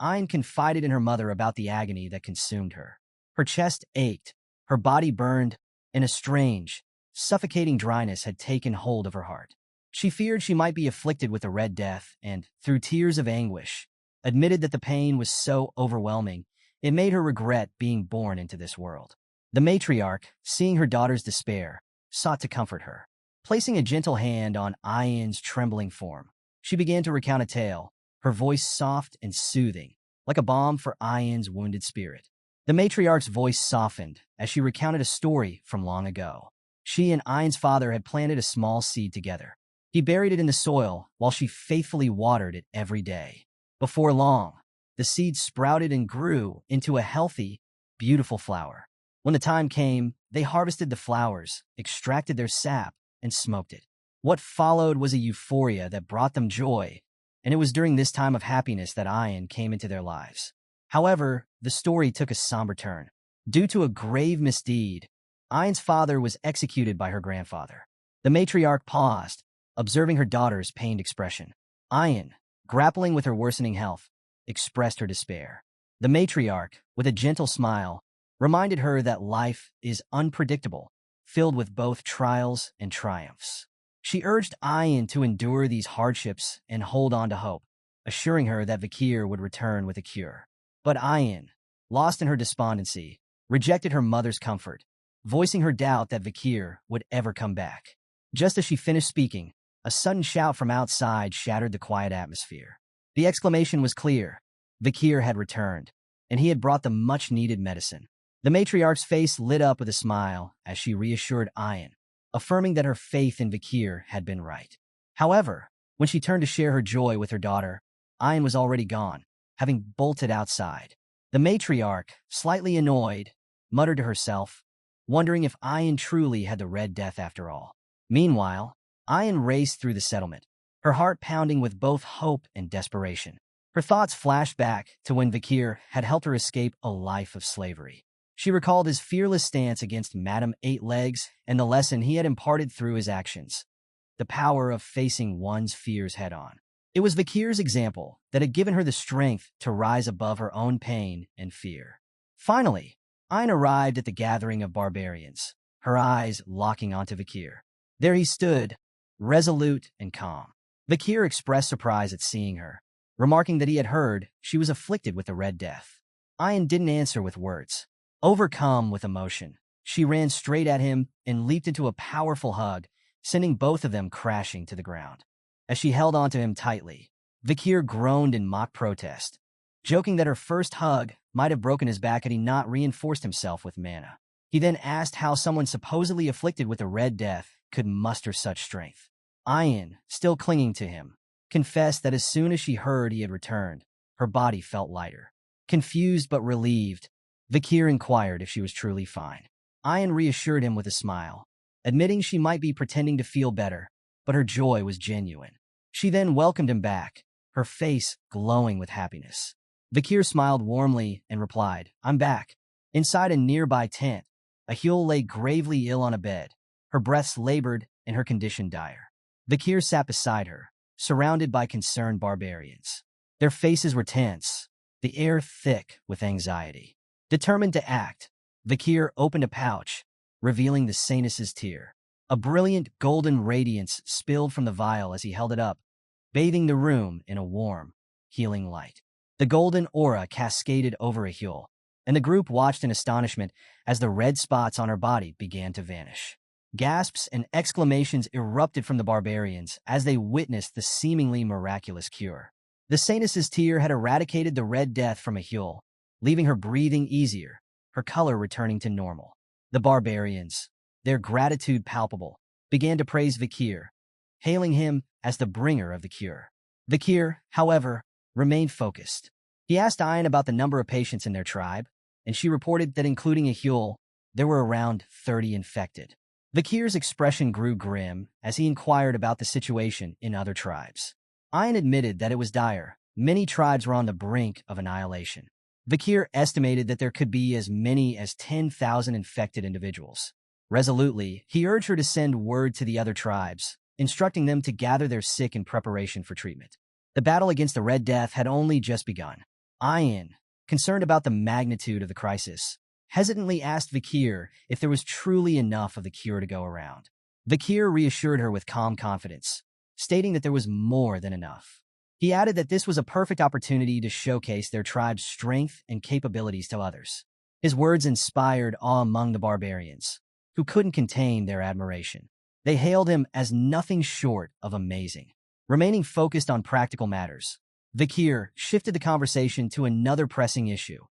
[SPEAKER 1] Ian confided in her mother about the agony that consumed her. Her chest ached, her body burned, and a strange, suffocating dryness had taken hold of her heart. She feared she might be afflicted with the Red Death and, through tears of anguish, admitted that the pain was so overwhelming it made her regret being born into this world. The matriarch, seeing her daughter's despair, sought to comfort her. Placing a gentle hand on Ian's trembling form, she began to recount a tale, her voice soft and soothing, like a balm for Ian's wounded spirit. The matriarch's voice softened as she recounted a story from long ago. She and Ian's father had planted a small seed together. He buried it in the soil while she faithfully watered it every day. Before long, the seed sprouted and grew into a healthy, beautiful flower. When the time came, they harvested the flowers, extracted their sap, and smoked it. What followed was a euphoria that brought them joy, and it was during this time of happiness that Ian came into their lives. However, the story took a somber turn. Due to a grave misdeed, Ian's father was executed by her grandfather. The matriarch paused, observing her daughter's pained expression. Ayan, grappling with her worsening health, expressed her despair. The matriarch, with a gentle smile, reminded her that life is unpredictable, filled with both trials and triumphs. She urged Ayan to endure these hardships and hold on to hope, assuring her that Vakir would return with a cure. But Ayan, lost in her despondency, rejected her mother's comfort, voicing her doubt that Vakir would ever come back. Just as she finished speaking, a sudden shout from outside shattered the quiet atmosphere. The exclamation was clear. Vakir had returned, and he had brought the much-needed medicine. The matriarch's face lit up with a smile as she reassured Ayan, affirming that her faith in Vakir had been right. However, when she turned to share her joy with her daughter, Ayan was already gone, having bolted outside. The matriarch, slightly annoyed, muttered to herself, wondering if Ayan truly had the Red Death after all. Meanwhile, Ayan raced through the settlement, her heart pounding with both hope and desperation. Her thoughts flashed back to when Vakir had helped her escape a life of slavery. She recalled his fearless stance against Madame Eight Legs and the lesson he had imparted through his actions, the power of facing one's fears head-on. It was Vakir's example that had given her the strength to rise above her own pain and fear. Finally, Ayn arrived at the gathering of barbarians, her eyes locking onto Vakir. There he stood, resolute and calm. Vakir expressed surprise at seeing her, remarking that he had heard she was afflicted with the Red Death. Ayn didn't answer with words. Overcome with emotion, she ran straight at him and leaped into a powerful hug, sending both of them crashing to the ground. As she held onto him tightly, Vakir groaned in mock protest, joking that her first hug might have broken his back had he not reinforced himself with mana. He then asked how someone supposedly afflicted with the Red Death could muster such strength. Ayan, still clinging to him, confessed that as soon as she heard he had returned, her body felt lighter. Confused but relieved, Vakir inquired if she was truly fine. Ayan reassured him with a smile, admitting she might be pretending to feel better, but her joy was genuine. She then welcomed him back, her face glowing with happiness. Vakir smiled warmly and replied, "I'm back." Inside a nearby tent, Ahul lay gravely ill on a bed, her breaths labored and her condition dire. Vakir sat beside her, surrounded by concerned barbarians. Their faces were tense, the air thick with anxiety. Determined to act, Vakir opened a pouch, revealing the Sainus' tear. A brilliant golden radiance spilled from the vial as he held it up, bathing the room in a warm, healing light. The golden aura cascaded over Ahul, and the group watched in astonishment as the red spots on her body began to vanish. Gasps and exclamations erupted from the barbarians as they witnessed the seemingly miraculous cure. The Sainus' tear had eradicated the Red Death from Ahul, leaving her breathing easier, her color returning to normal. The barbarians, their gratitude palpable, began to praise Vakir, hailing him as the bringer of the cure. Vakir, however, remained focused. He asked Ayan about the number of patients in their tribe, and she reported that including Ahul, there were around 30 infected. Vakir's expression grew grim as he inquired about the situation in other tribes. Ayan admitted that it was dire. Many tribes were on the brink of annihilation. Vakir estimated that there could be as many as 10,000 infected individuals. Resolutely, he urged her to send word to the other tribes, instructing them to gather their sick in preparation for treatment. The battle against the Red Death had only just begun. Ayan, concerned about the magnitude of the crisis, hesitantly asked Vakir if there was truly enough of the cure to go around. Vakir reassured her with calm confidence, stating that there was more than enough. He added that this was a perfect opportunity to showcase their tribe's strength and capabilities to others. His words inspired awe among the barbarians, who couldn't contain their admiration. They hailed him as nothing short of amazing. Remaining focused on practical matters, Vakir shifted the conversation to another pressing issue,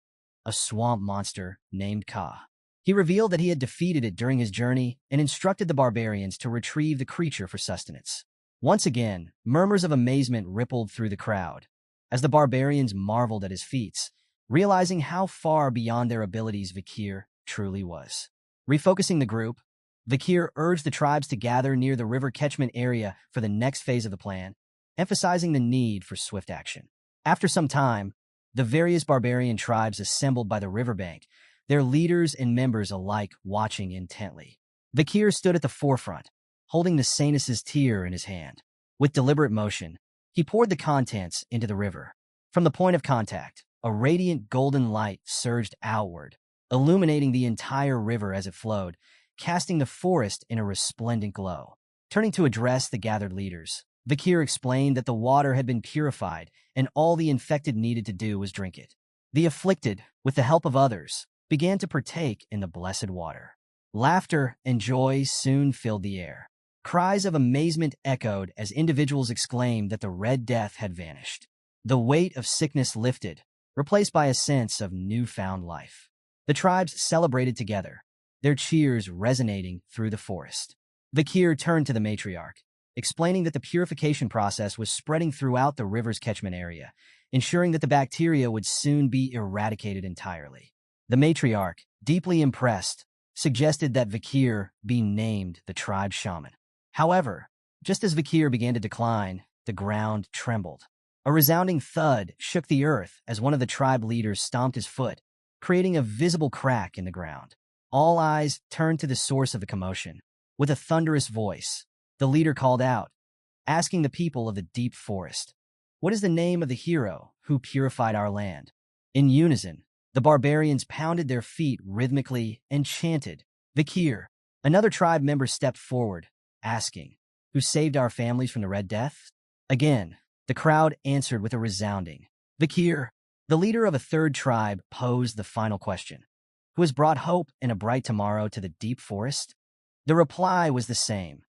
[SPEAKER 1] a swamp monster named Ka. He revealed that he had defeated it during his journey and instructed the barbarians to retrieve the creature for sustenance. Once again, murmurs of amazement rippled through the crowd, as the barbarians marveled at his feats, realizing how far beyond their abilities Vakir truly was. Refocusing the group, Vakir urged the tribes to gather near the river catchment area for the next phase of the plan, emphasizing the need for swift action. After some time, the various barbarian tribes assembled by the riverbank, their leaders and members alike watching intently. Vakir stood at the forefront, holding the Sanus's tear in his hand. With deliberate motion, he poured the contents into the river. From the point of contact, a radiant golden light surged outward, illuminating the entire river as it flowed, casting the forest in a resplendent glow. Turning to address the gathered leaders, Vakir explained that the water had been purified and all the infected needed to do was drink it. The afflicted, with the help of others, began to partake in the blessed water. Laughter and joy soon filled the air. Cries of amazement echoed as individuals exclaimed that the Red Death had vanished. The weight of sickness lifted, replaced by a sense of newfound life. The tribes celebrated together, their cheers resonating through the forest. Vakir turned to the matriarch, explaining that the purification process was spreading throughout the river's catchment area, ensuring that the bacteria would soon be eradicated entirely. The matriarch, deeply impressed, suggested that Vakir be named the tribe shaman. However, just as Vakir began to decline, the ground trembled. A resounding thud shook the earth as one of the tribe leaders stomped his foot, creating a visible crack in the ground. All eyes turned to the source of the commotion. With a thunderous voice, the leader called out, asking the people of the deep forest, "What is the name of the hero who purified our land?" In unison, the barbarians pounded their feet rhythmically and chanted, "Vakir." Another tribe member stepped forward, asking, "Who saved our families from the Red Death?" Again, the crowd answered with a resounding, "Vakir." The leader of a third tribe posed the final question, "Who has brought hope and a bright tomorrow to the deep forest?" The reply was the same,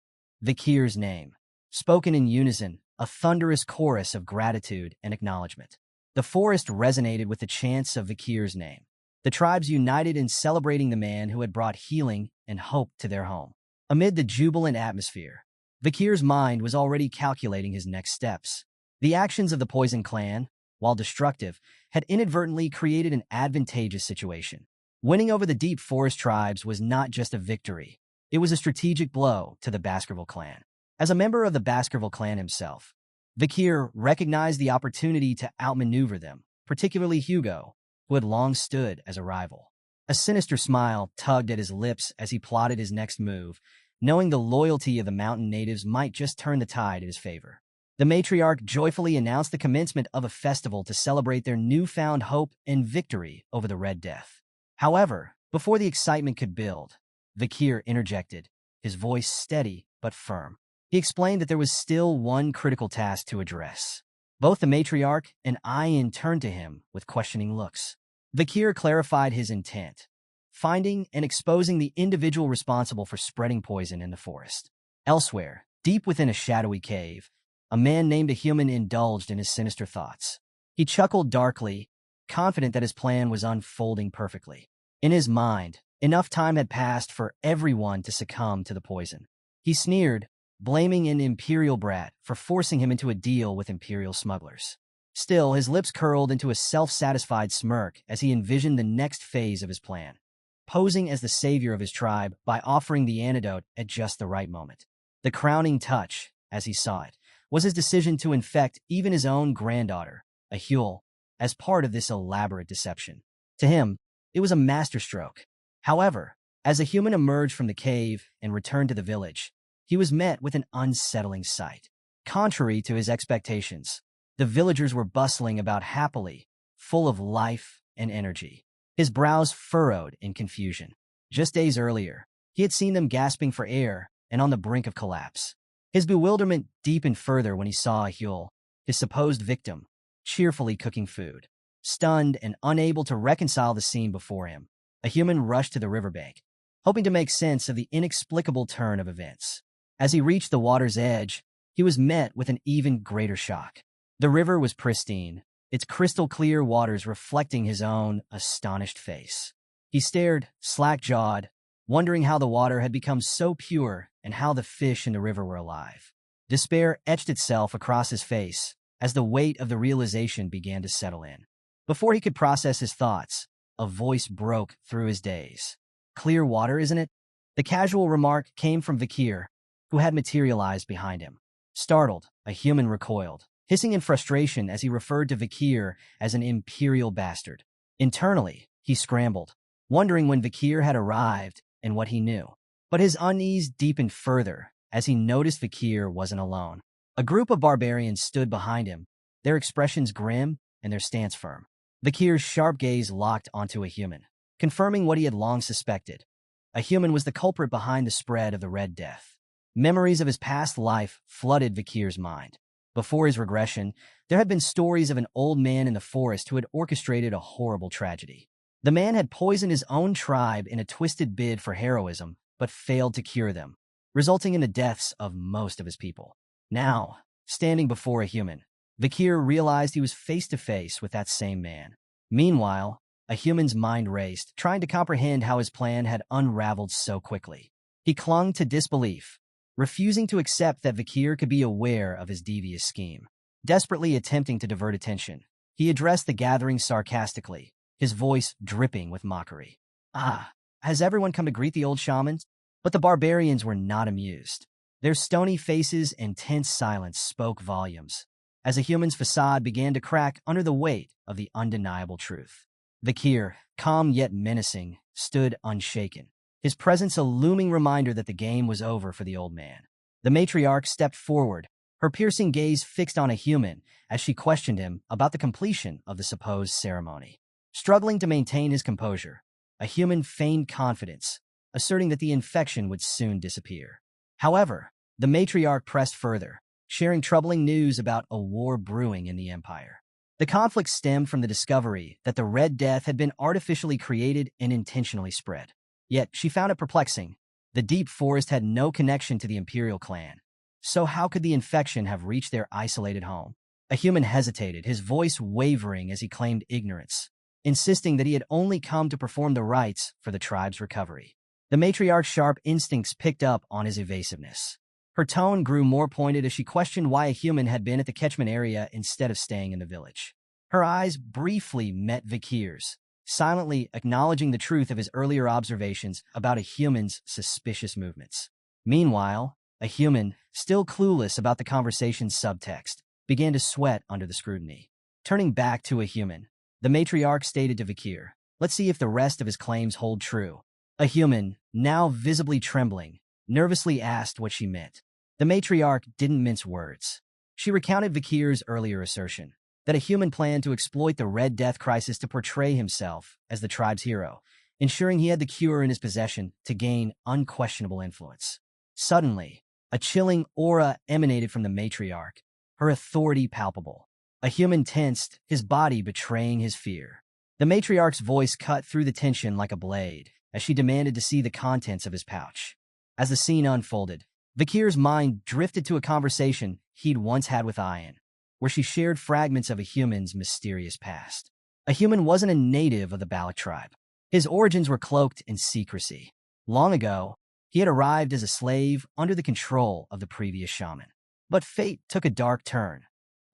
[SPEAKER 1] Vakir's name. Spoken in unison, a thunderous chorus of gratitude and acknowledgement. The forest resonated with the chants of Vakir's name. The tribes united in celebrating the man who had brought healing and hope to their home. Amid the jubilant atmosphere, Vakir's mind was already calculating his next steps. The actions of the Poison Clan, while destructive, had inadvertently created an advantageous situation. Winning over the Deep Forest tribes was not just a victory. It was a strategic blow to the Baskerville clan. As a member of the Baskerville clan himself, Vakir recognized the opportunity to outmaneuver them, particularly Hugo, who had long stood as a rival. A sinister smile tugged at his lips as he plotted his next move, knowing the loyalty of the mountain natives might just turn the tide in his favor. The matriarch joyfully announced the commencement of a festival to celebrate their newfound hope and victory over the Red Death. However, before the excitement could build, Vakir interjected, his voice steady but firm. He explained that there was still one critical task to address. Both the matriarch and Ayin turned to him with questioning looks. Vakir clarified his intent, finding and exposing the individual responsible for spreading poison in the forest. Elsewhere, deep within a shadowy cave, a man named a human indulged in his sinister thoughts. He chuckled darkly, confident that his plan was unfolding perfectly. In his mind, enough time had passed for everyone to succumb to the poison. He sneered, blaming an Imperial brat for forcing him into a deal with Imperial smugglers. Still, his lips curled into a self-satisfied smirk as he envisioned the next phase of his plan, posing as the savior of his tribe by offering the antidote at just the right moment. The crowning touch, as he saw it, was his decision to infect even his own granddaughter, a Huel, as part of this elaborate deception. To him, it was a masterstroke. However, as a human emerged from the cave and returned to the village, he was met with an unsettling sight. Contrary to his expectations, the villagers were bustling about happily, full of life and energy. His brows furrowed in confusion. Just days earlier, he had seen them gasping for air and on the brink of collapse. His bewilderment deepened further when he saw a Huel, his supposed victim, cheerfully cooking food. Stunned and unable to reconcile the scene before him, a human rushed to the riverbank, hoping to make sense of the inexplicable turn of events. As he reached the water's edge, he was met with an even greater shock. The river was pristine, its crystal-clear waters reflecting his own astonished face. He stared, slack-jawed, wondering how the water had become so pure and how the fish in the river were alive. Despair etched itself across his face as the weight of the realization began to settle in. Before he could process his thoughts, a voice broke through his daze. "Clear water, isn't it?" The casual remark came from Vakir, who had materialized behind him. Startled, a human recoiled, hissing in frustration as he referred to Vakir as an imperial bastard. Internally, he scrambled, wondering when Vakir had arrived and what he knew. But his unease deepened further as he noticed Vakir wasn't alone. A group of barbarians stood behind him, their expressions grim and their stance firm. Vakir's sharp gaze locked onto a human, confirming what he had long suspected. A human was the culprit behind the spread of the Red Death. Memories of his past life flooded Vakir's mind. Before his regression, there had been stories of an old man in the forest who had orchestrated a horrible tragedy. The man had poisoned his own tribe in a twisted bid for heroism, but failed to cure them, resulting in the deaths of most of his people. Now, standing before a human, Vakir realized he was face to face with that same man. Meanwhile, a human's mind raced, trying to comprehend how his plan had unraveled so quickly. He clung to disbelief, refusing to accept that Vakir could be aware of his devious scheme. Desperately attempting to divert attention, he addressed the gathering sarcastically, his voice dripping with mockery. "Ah, has everyone come to greet the old shamans?" But the barbarians were not amused. Their stony faces and tense silence spoke volumes, as a human's facade began to crack under the weight of the undeniable truth. Vakir, calm yet menacing, stood unshaken, his presence a looming reminder that the game was over for the old man. The matriarch stepped forward, her piercing gaze fixed on a human as she questioned him about the completion of the supposed ceremony. Struggling to maintain his composure, a human feigned confidence, asserting that the infection would soon disappear. However, the matriarch pressed further, sharing troubling news about a war brewing in the empire. The conflict stemmed from the discovery that the Red Death had been artificially created and intentionally spread. Yet, she found it perplexing. The deep forest had no connection to the imperial clan. So how could the infection have reached their isolated home? A human hesitated, his voice wavering as he claimed ignorance, insisting that he had only come to perform the rites for the tribe's recovery. The matriarch's sharp instincts picked up on his evasiveness. Her tone grew more pointed as she questioned why a human had been at the catchment area instead of staying in the village. Her eyes briefly met Vakir's, silently acknowledging the truth of his earlier observations about a human's suspicious movements. Meanwhile, a human, still clueless about the conversation's subtext, began to sweat under the scrutiny. Turning back to a human, the matriarch stated to Vakir, "Let's see if the rest of his claims hold true." A human, now visibly trembling, nervously asked what she meant. The matriarch didn't mince words. She recounted Vakir's earlier assertion that a human planned to exploit the Red Death crisis to portray himself as the tribe's hero, ensuring he had the cure in his possession to gain unquestionable influence. Suddenly, a chilling aura emanated from the matriarch, her authority palpable. A human tensed, his body betraying his fear. The matriarch's voice cut through the tension like a blade, as she demanded to see the contents of his pouch. As the scene unfolded, Vakir's mind drifted to a conversation he'd once had with Ayan, where she shared fragments of a human's mysterious past. A human wasn't a native of the Balac tribe. His origins were cloaked in secrecy. Long ago, he had arrived as a slave under the control of the previous shaman. But fate took a dark turn.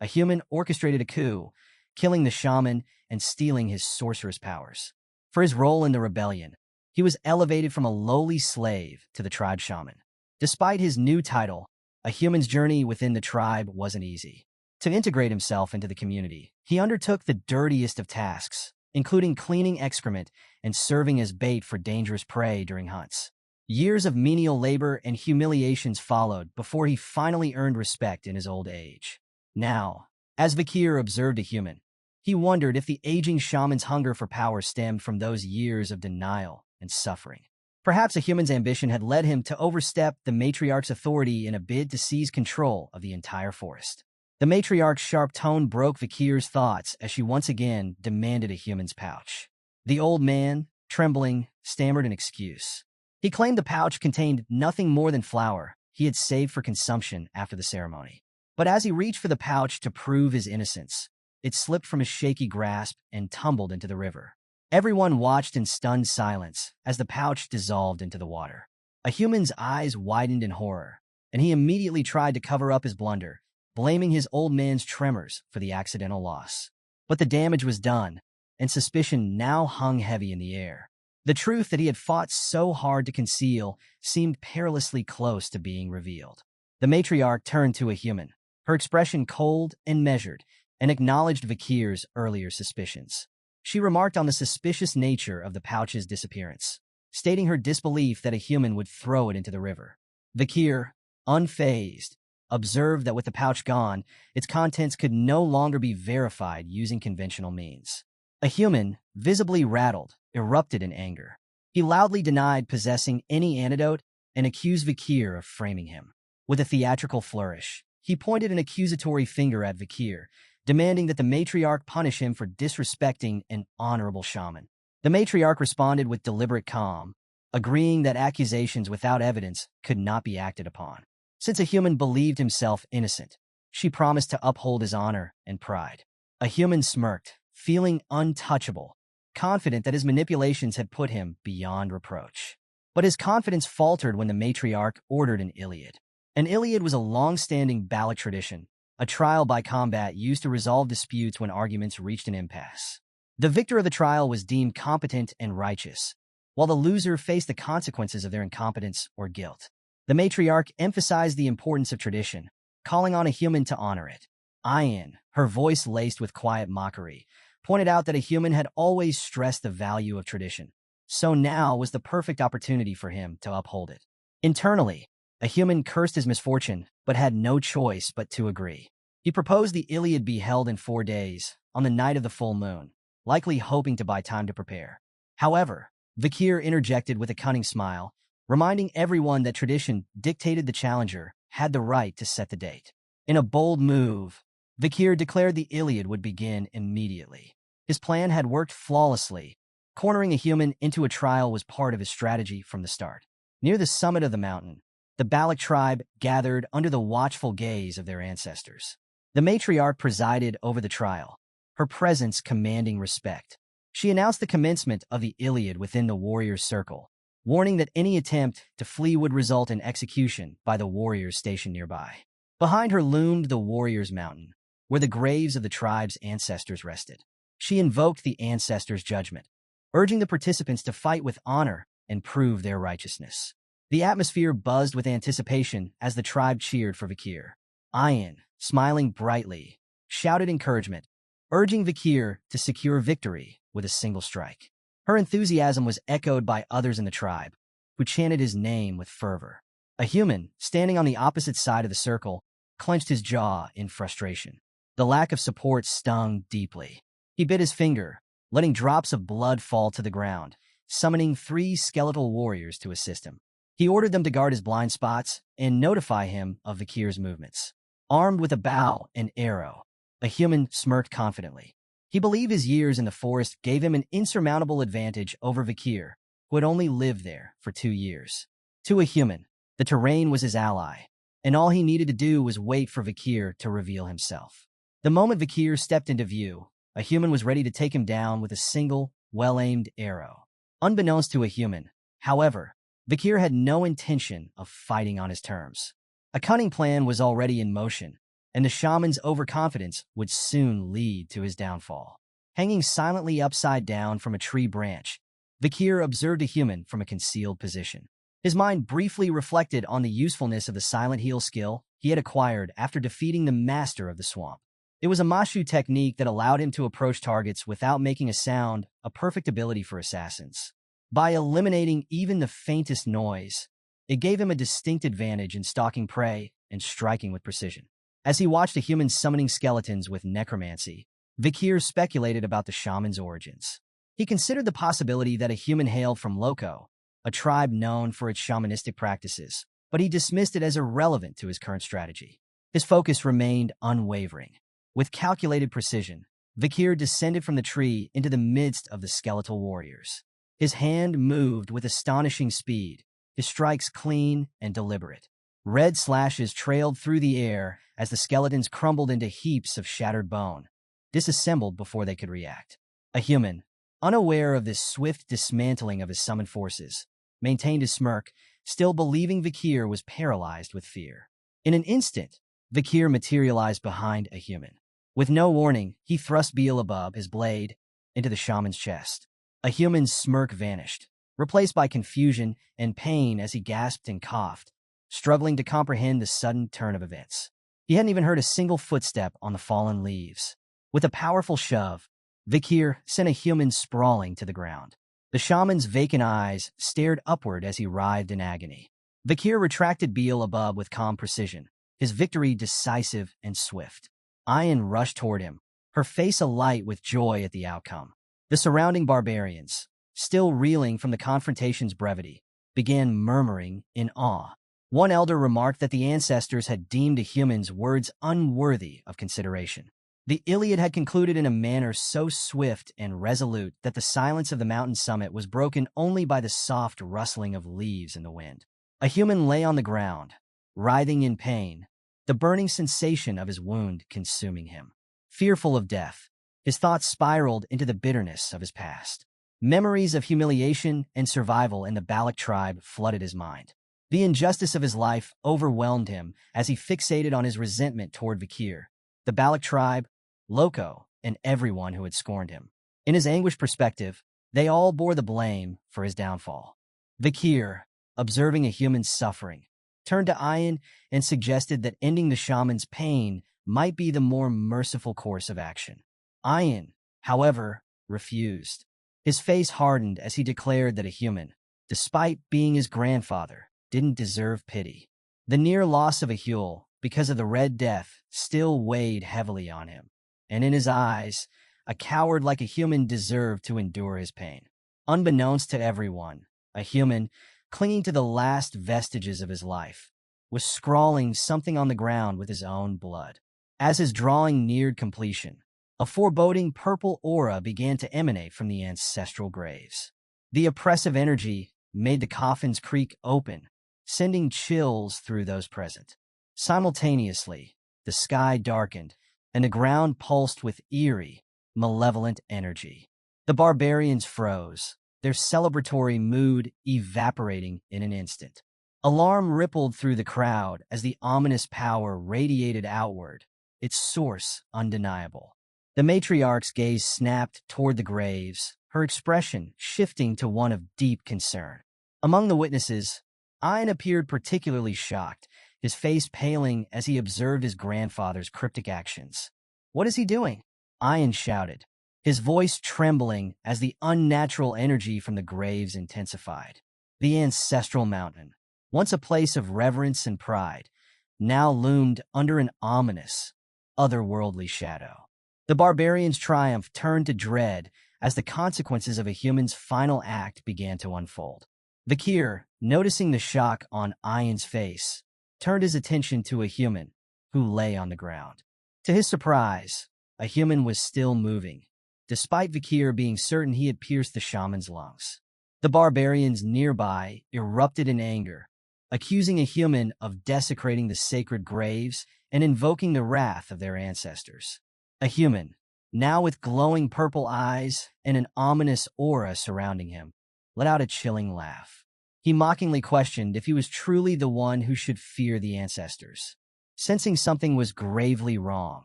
[SPEAKER 1] A human orchestrated a coup, killing the shaman and stealing his sorcerous powers. For his role in the rebellion, he was elevated from a lowly slave to the tribe shaman. Despite his new title, a human's journey within the tribe wasn't easy. To integrate himself into the community, he undertook the dirtiest of tasks, including cleaning excrement and serving as bait for dangerous prey during hunts. Years of menial labor and humiliations followed before he finally earned respect in his old age. Now, as Vakir observed a human, he wondered if the aging shaman's hunger for power stemmed from those years of denial and suffering. Perhaps a human's ambition had led him to overstep the matriarch's authority in a bid to seize control of the entire forest. The matriarch's sharp tone broke Vakir's thoughts as she once again demanded a human's pouch. The old man, trembling, stammered an excuse. He claimed the pouch contained nothing more than flour he had saved for consumption after the ceremony. But as he reached for the pouch to prove his innocence, it slipped from his shaky grasp and tumbled into the river. Everyone watched in stunned silence as the pouch dissolved into the water. A human's eyes widened in horror, and he immediately tried to cover up his blunder, blaming his old man's tremors for the accidental loss. But the damage was done, and suspicion now hung heavy in the air. The truth that he had fought so hard to conceal seemed perilously close to being revealed. The matriarch turned to a human, her expression cold and measured, and acknowledged Vakir's earlier suspicions. She remarked on the suspicious nature of the pouch's disappearance, stating her disbelief that a human would throw it into the river. Vakir, unfazed, observed that with the pouch gone, its contents could no longer be verified using conventional means. A human, visibly rattled, erupted in anger. He loudly denied possessing any antidote and accused Vakir of framing him. With a theatrical flourish, he pointed an accusatory finger at Vakir, demanding that the matriarch punish him for disrespecting an honorable shaman. The matriarch responded with deliberate calm, agreeing that accusations without evidence could not be acted upon. Since a human believed himself innocent, she promised to uphold his honor and pride. A human smirked, feeling untouchable, confident that his manipulations had put him beyond reproach. But his confidence faltered when the matriarch ordered an Iliad. An Iliad was a long-standing Balac tradition, a trial by combat used to resolve disputes when arguments reached an impasse. The victor of the trial was deemed competent and righteous, while the loser faced the consequences of their incompetence or guilt. The matriarch emphasized the importance of tradition, calling on a human to honor it. Ayan, her voice laced with quiet mockery, pointed out that a human had always stressed the value of tradition, so now was the perfect opportunity for him to uphold it. Internally, a human cursed his misfortune, but had no choice but to agree. He proposed the Iliad be held in 4 days, on the night of the full moon, likely hoping to buy time to prepare. However, Vakir interjected with a cunning smile, reminding everyone that tradition dictated the challenger had the right to set the date. In a bold move, Vakir declared the Iliad would begin immediately. His plan had worked flawlessly. Cornering a human into a trial was part of his strategy from the start. Near the summit of the mountain, the Balac tribe gathered under the watchful gaze of their ancestors. The matriarch presided over the trial, her presence commanding respect. She announced the commencement of the Iliad within the warriors' circle, warning that any attempt to flee would result in execution by the warriors stationed nearby. Behind her loomed the warriors' mountain, where the graves of the tribe's ancestors rested. She invoked the ancestors' judgment, urging the participants to fight with honor and prove their righteousness. The atmosphere buzzed with anticipation as the tribe cheered for Vakir. Ayan, smiling brightly, shouted encouragement, urging Vakir to secure victory with a single strike. Her enthusiasm was echoed by others in the tribe, who chanted his name with fervor. A human, standing on the opposite side of the circle, clenched his jaw in frustration. The lack of support stung deeply. He bit his finger, letting drops of blood fall to the ground, summoning 3 skeletal warriors to assist him. He ordered them to guard his blind spots and notify him of Vakir's movements. Armed with a bow and arrow, a human smirked confidently. He believed his years in the forest gave him an insurmountable advantage over Vakir, who had only lived there for 2 years. To a human, the terrain was his ally, and all he needed to do was wait for Vakir to reveal himself. The moment Vakir stepped into view, a human was ready to take him down with a single, well-aimed arrow. Unbeknownst to a human, however, Vakir had no intention of fighting on his terms. A cunning plan was already in motion, and the shaman's overconfidence would soon lead to his downfall. Hanging silently upside down from a tree branch, Vakir observed a human from a concealed position. His mind briefly reflected on the usefulness of the silent heal skill he had acquired after defeating the master of the swamp. It was a Mashu technique that allowed him to approach targets without making a sound, a perfect ability for assassins. By eliminating even the faintest noise, it gave him a distinct advantage in stalking prey and striking with precision. As he watched a human summoning skeletons with necromancy, Vakir speculated about the shaman's origins. He considered the possibility that a human hailed from Loco, a tribe known for its shamanistic practices, but he dismissed it as irrelevant to his current strategy. His focus remained unwavering. With calculated precision, Vakir descended from the tree into the midst of the skeletal warriors. His hand moved with astonishing speed, his strikes clean and deliberate. Red slashes trailed through the air as the skeletons crumbled into heaps of shattered bone, disassembled before they could react. A human, unaware of this swift dismantling of his summoned forces, maintained his smirk, still believing Vakir was paralyzed with fear. In an instant, Vakir materialized behind a human. With no warning, he thrust Beelzebub, his blade, into the shaman's chest. A human's smirk vanished, replaced by confusion and pain as he gasped and coughed, struggling to comprehend the sudden turn of events. He hadn't even heard a single footstep on the fallen leaves. With a powerful shove, Vakir sent a human sprawling to the ground. The shaman's vacant eyes stared upward as he writhed in agony. Vakir retracted Beelzebub with calm precision, his victory decisive and swift. Ayan rushed toward him, her face alight with joy at the outcome. The surrounding barbarians, still reeling from the confrontation's brevity, began murmuring in awe. One elder remarked that the ancestors had deemed a human's words unworthy of consideration. The Iliad had concluded in a manner so swift and resolute that the silence of the mountain summit was broken only by the soft rustling of leaves in the wind. A human lay on the ground, writhing in pain, the burning sensation of his wound consuming him. Fearful of death, his thoughts spiraled into the bitterness of his past. Memories of humiliation and survival in the Balac tribe flooded his mind. The injustice of his life overwhelmed him as he fixated on his resentment toward Vakir, the Balac tribe, Loco, and everyone who had scorned him. In his anguished perspective, they all bore the blame for his downfall. Vakir, observing a human's suffering, turned to Ayan and suggested that ending the shaman's pain might be the more merciful course of action. Ayan, however, refused. His face hardened as he declared that a human, despite being his grandfather, didn't deserve pity. The near loss of a Huel, because of the Red Death, still weighed heavily on him, and in his eyes, a coward like a human deserved to endure his pain. Unbeknownst to everyone, a human, clinging to the last vestiges of his life, was scrawling something on the ground with his own blood. As his drawing neared completion, a foreboding purple aura began to emanate from the ancestral graves. The oppressive energy made the coffins creak open, sending chills through those present. Simultaneously, the sky darkened, and the ground pulsed with eerie, malevolent energy. The barbarians froze, their celebratory mood evaporating in an instant. Alarm rippled through the crowd as the ominous power radiated outward, its source undeniable. The matriarch's gaze snapped toward the graves, her expression shifting to one of deep concern. Among the witnesses, Ayan appeared particularly shocked, his face paling as he observed his grandfather's cryptic actions. "What is he doing?" Ayan shouted, his voice trembling as the unnatural energy from the graves intensified. The ancestral mountain, once a place of reverence and pride, now loomed under an ominous, otherworldly shadow. The barbarian's triumph turned to dread as the consequences of a human's final act began to unfold. Vakir, noticing the shock on Ayan's face, turned his attention to a human who lay on the ground. To his surprise, a human was still moving, despite Vakir being certain he had pierced the shaman's lungs. The barbarians nearby erupted in anger, accusing a human of desecrating the sacred graves and invoking the wrath of their ancestors. A human, now with glowing purple eyes and an ominous aura surrounding him, let out a chilling laugh. He mockingly questioned if he was truly the one who should fear the ancestors. Sensing something was gravely wrong,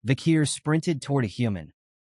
[SPEAKER 1] Vakir sprinted toward a human,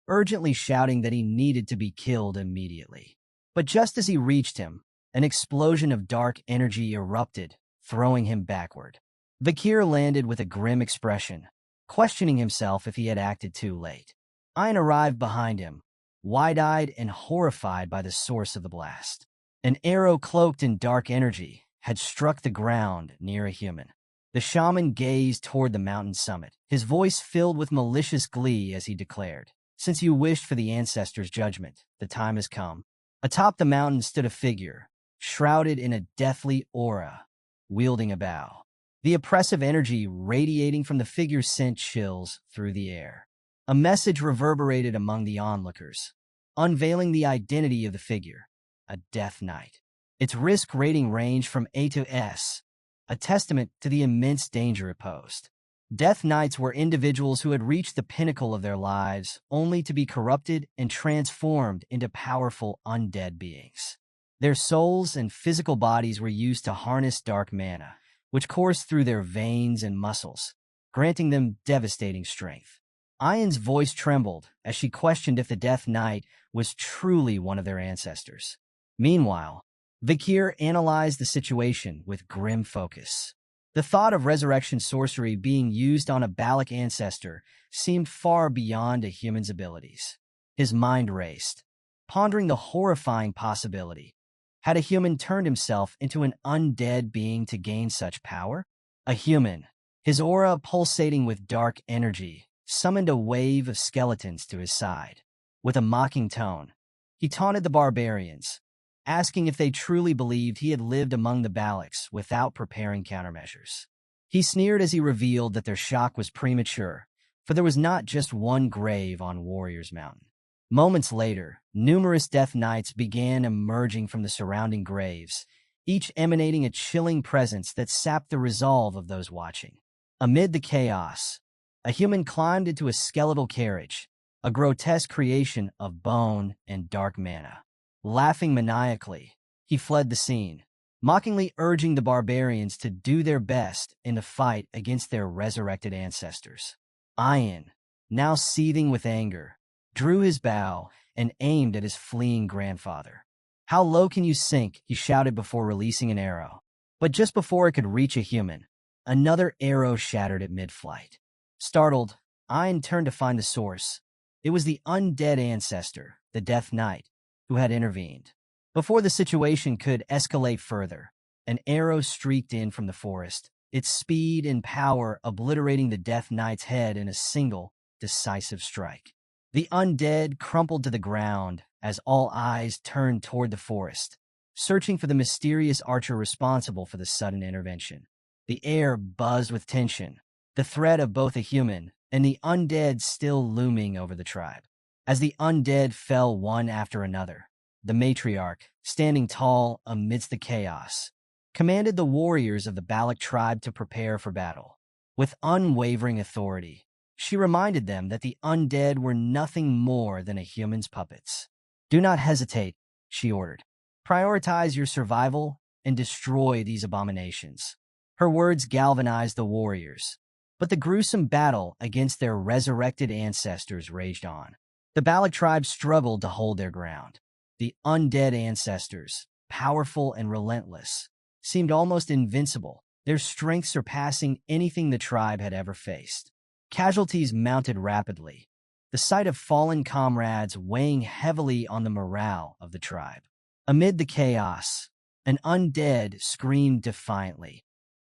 [SPEAKER 1] urgently shouting that he needed to be killed immediately. But just as he reached him, an explosion of dark energy erupted, throwing him backward. Vakir landed with a grim expression, questioning himself if he had acted too late. Ayan arrived behind him, wide-eyed and horrified by the source of the blast. An arrow cloaked in dark energy had struck the ground near a human. The shaman gazed toward the mountain summit, his voice filled with malicious glee as he declared, "Since you wished for the ancestors' judgment, the time has come." Atop the mountain stood a figure, shrouded in a deathly aura, wielding a bow. The oppressive energy radiating from the figure sent chills through the air. A message reverberated among the onlookers, unveiling the identity of the figure, a Death Knight. Its risk rating ranged from A to S, a testament to the immense danger it posed. Death Knights were individuals who had reached the pinnacle of their lives only to be corrupted and transformed into powerful undead beings. Their souls and physical bodies were used to harness dark mana, which coursed through their veins and muscles, granting them devastating strength. Ayan's voice trembled as she questioned if the Death Knight was truly one of their ancestors. Meanwhile, Vakir analyzed the situation with grim focus. The thought of resurrection sorcery being used on a Balac ancestor seemed far beyond a human's abilities. His mind raced, pondering the horrifying possibility. Had a human turned himself into an undead being to gain such power? A human, his aura pulsating with dark energy, summoned a wave of skeletons to his side. With a mocking tone, he taunted the barbarians, asking if they truly believed he had lived among the Balacs without preparing countermeasures. He sneered as he revealed that their shock was premature, for there was not just one grave on Warriors Mountain. Moments later, numerous Death Knights began emerging from the surrounding graves, each emanating a chilling presence that sapped the resolve of those watching. Amid the chaos, a human climbed into a skeletal carriage, a grotesque creation of bone and dark mana. Laughing maniacally, he fled the scene, mockingly urging the barbarians to do their best in the fight against their resurrected ancestors. Ian, now seething with anger, drew his bow and aimed at his fleeing grandfather. "How low can you sink?" he shouted before releasing an arrow. But just before it could reach a human, another arrow shattered at mid-flight. Startled, Ian turned to find the source. It was the undead ancestor, the Death Knight, who had intervened. Before the situation could escalate further, an arrow streaked in from the forest, its speed and power obliterating the Death Knight's head in a single, decisive strike. The undead crumpled to the ground as all eyes turned toward the forest, searching for the mysterious archer responsible for the sudden intervention. The air buzzed with tension, the threat of both a human and the undead still looming over the tribe. As the undead fell one after another, the matriarch, standing tall amidst the chaos, commanded the warriors of the Balac tribe to prepare for battle. With unwavering authority, she reminded them that the undead were nothing more than a human's puppets. "Do not hesitate," she ordered. "Prioritize your survival and destroy these abominations." Her words galvanized the warriors, but the gruesome battle against their resurrected ancestors raged on. The Balac tribe struggled to hold their ground. The undead ancestors, powerful and relentless, seemed almost invincible, their strength surpassing anything the tribe had ever faced. Casualties mounted rapidly, the sight of fallen comrades weighing heavily on the morale of the tribe. Amid the chaos, an undead screamed defiantly,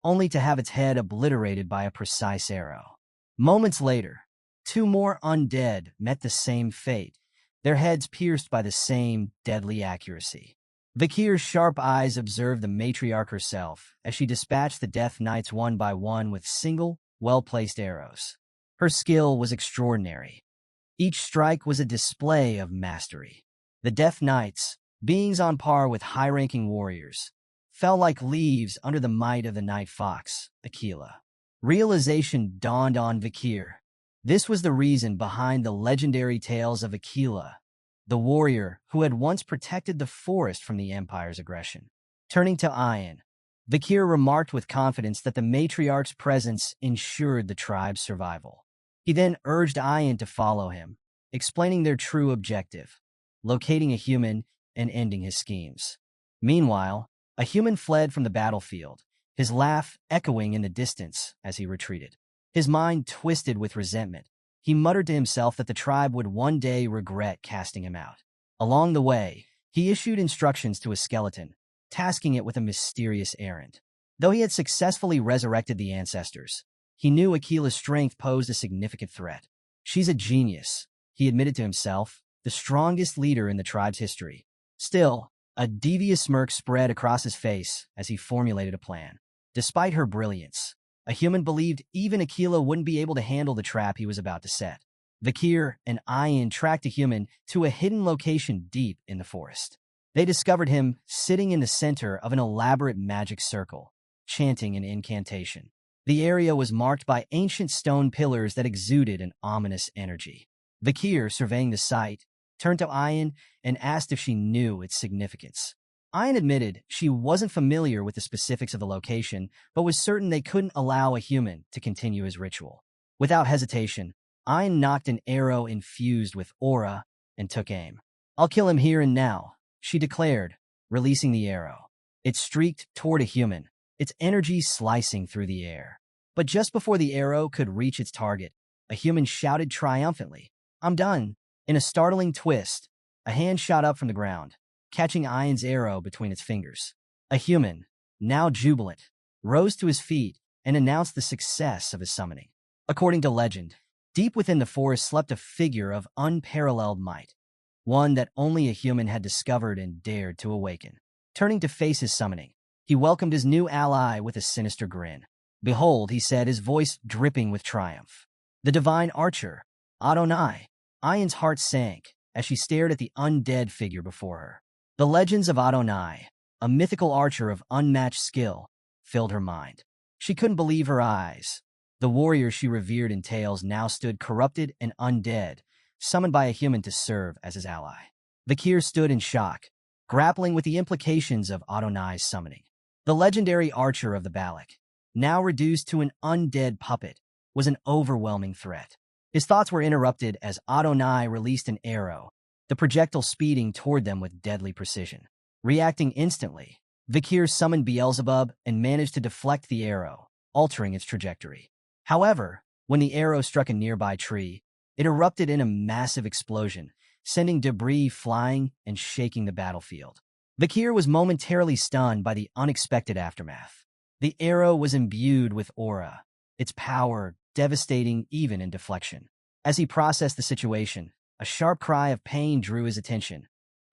[SPEAKER 1] only to have its head obliterated by a precise arrow. Moments later, two more undead met the same fate, their heads pierced by the same deadly accuracy. Vakir's sharp eyes observed the matriarch herself as she dispatched the Death Knights one by one with single, well-placed arrows. Her skill was extraordinary. Each strike was a display of mastery. The Death Knights, beings on par with high-ranking warriors, fell like leaves under the might of the Night Fox, Aquila. Realization dawned on Vakir. This was the reason behind the legendary tales of Aquila, the warrior who had once protected the forest from the Empire's aggression. Turning to Ian, Vakir remarked with confidence that the matriarch's presence ensured the tribe's survival. He then urged Ian to follow him, explaining their true objective, locating a human and ending his schemes. Meanwhile, a human fled from the battlefield, his laugh echoing in the distance as he retreated. His mind twisted with resentment. He muttered to himself that the tribe would one day regret casting him out. Along the way, he issued instructions to a skeleton, tasking it with a mysterious errand. Though he had successfully resurrected the ancestors, he knew Aquila's strength posed a significant threat. "She's a genius," he admitted to himself, the strongest leader in the tribe's history. Still, a devious smirk spread across his face as he formulated a plan. Despite her brilliance, a human believed even Aquila wouldn't be able to handle the trap he was about to set. Vakir and Ian tracked a human to a hidden location deep in the forest. They discovered him sitting in the center of an elaborate magic circle, chanting an incantation. The area was marked by ancient stone pillars that exuded an ominous energy. Vakir, surveying the site, turned to Ian and asked if she knew its significance. Ian admitted she wasn't familiar with the specifics of the location, but was certain they couldn't allow a human to continue his ritual. Without hesitation, Ian knocked an arrow infused with aura and took aim. "I'll kill him here and now," she declared, releasing the arrow. It streaked toward a human, its energy slicing through the air. But just before the arrow could reach its target, a human shouted triumphantly, "I'm done." In a startling twist, a hand shot up from the ground, catching Ian's arrow between its fingers. A human, now jubilant, rose to his feet and announced the success of his summoning. According to legend, deep within the forest slept a figure of unparalleled might, one that only a human had discovered and dared to awaken. Turning to face his summoning, he welcomed his new ally with a sinister grin. "Behold," he said, his voice dripping with triumph. "The divine archer, Adonai." Ian's heart sank as she stared at the undead figure before her. The legends of Adonai, a mythical archer of unmatched skill, filled her mind. She couldn't believe her eyes. The warrior she revered in tales now stood corrupted and undead, summoned by a human to serve as his ally. Vakir stood in shock, grappling with the implications of Adonai's summoning. The legendary archer of the Balac, now reduced to an undead puppet, was an overwhelming threat. His thoughts were interrupted as Adonai released an arrow, the projectile speeding toward them with deadly precision. Reacting instantly, Vakir summoned Beelzebub and managed to deflect the arrow, altering its trajectory. However, when the arrow struck a nearby tree, it erupted in a massive explosion, sending debris flying and shaking the battlefield. Vakir was momentarily stunned by the unexpected aftermath. The arrow was imbued with aura, its power devastating even in deflection. As he processed the situation, a sharp cry of pain drew his attention.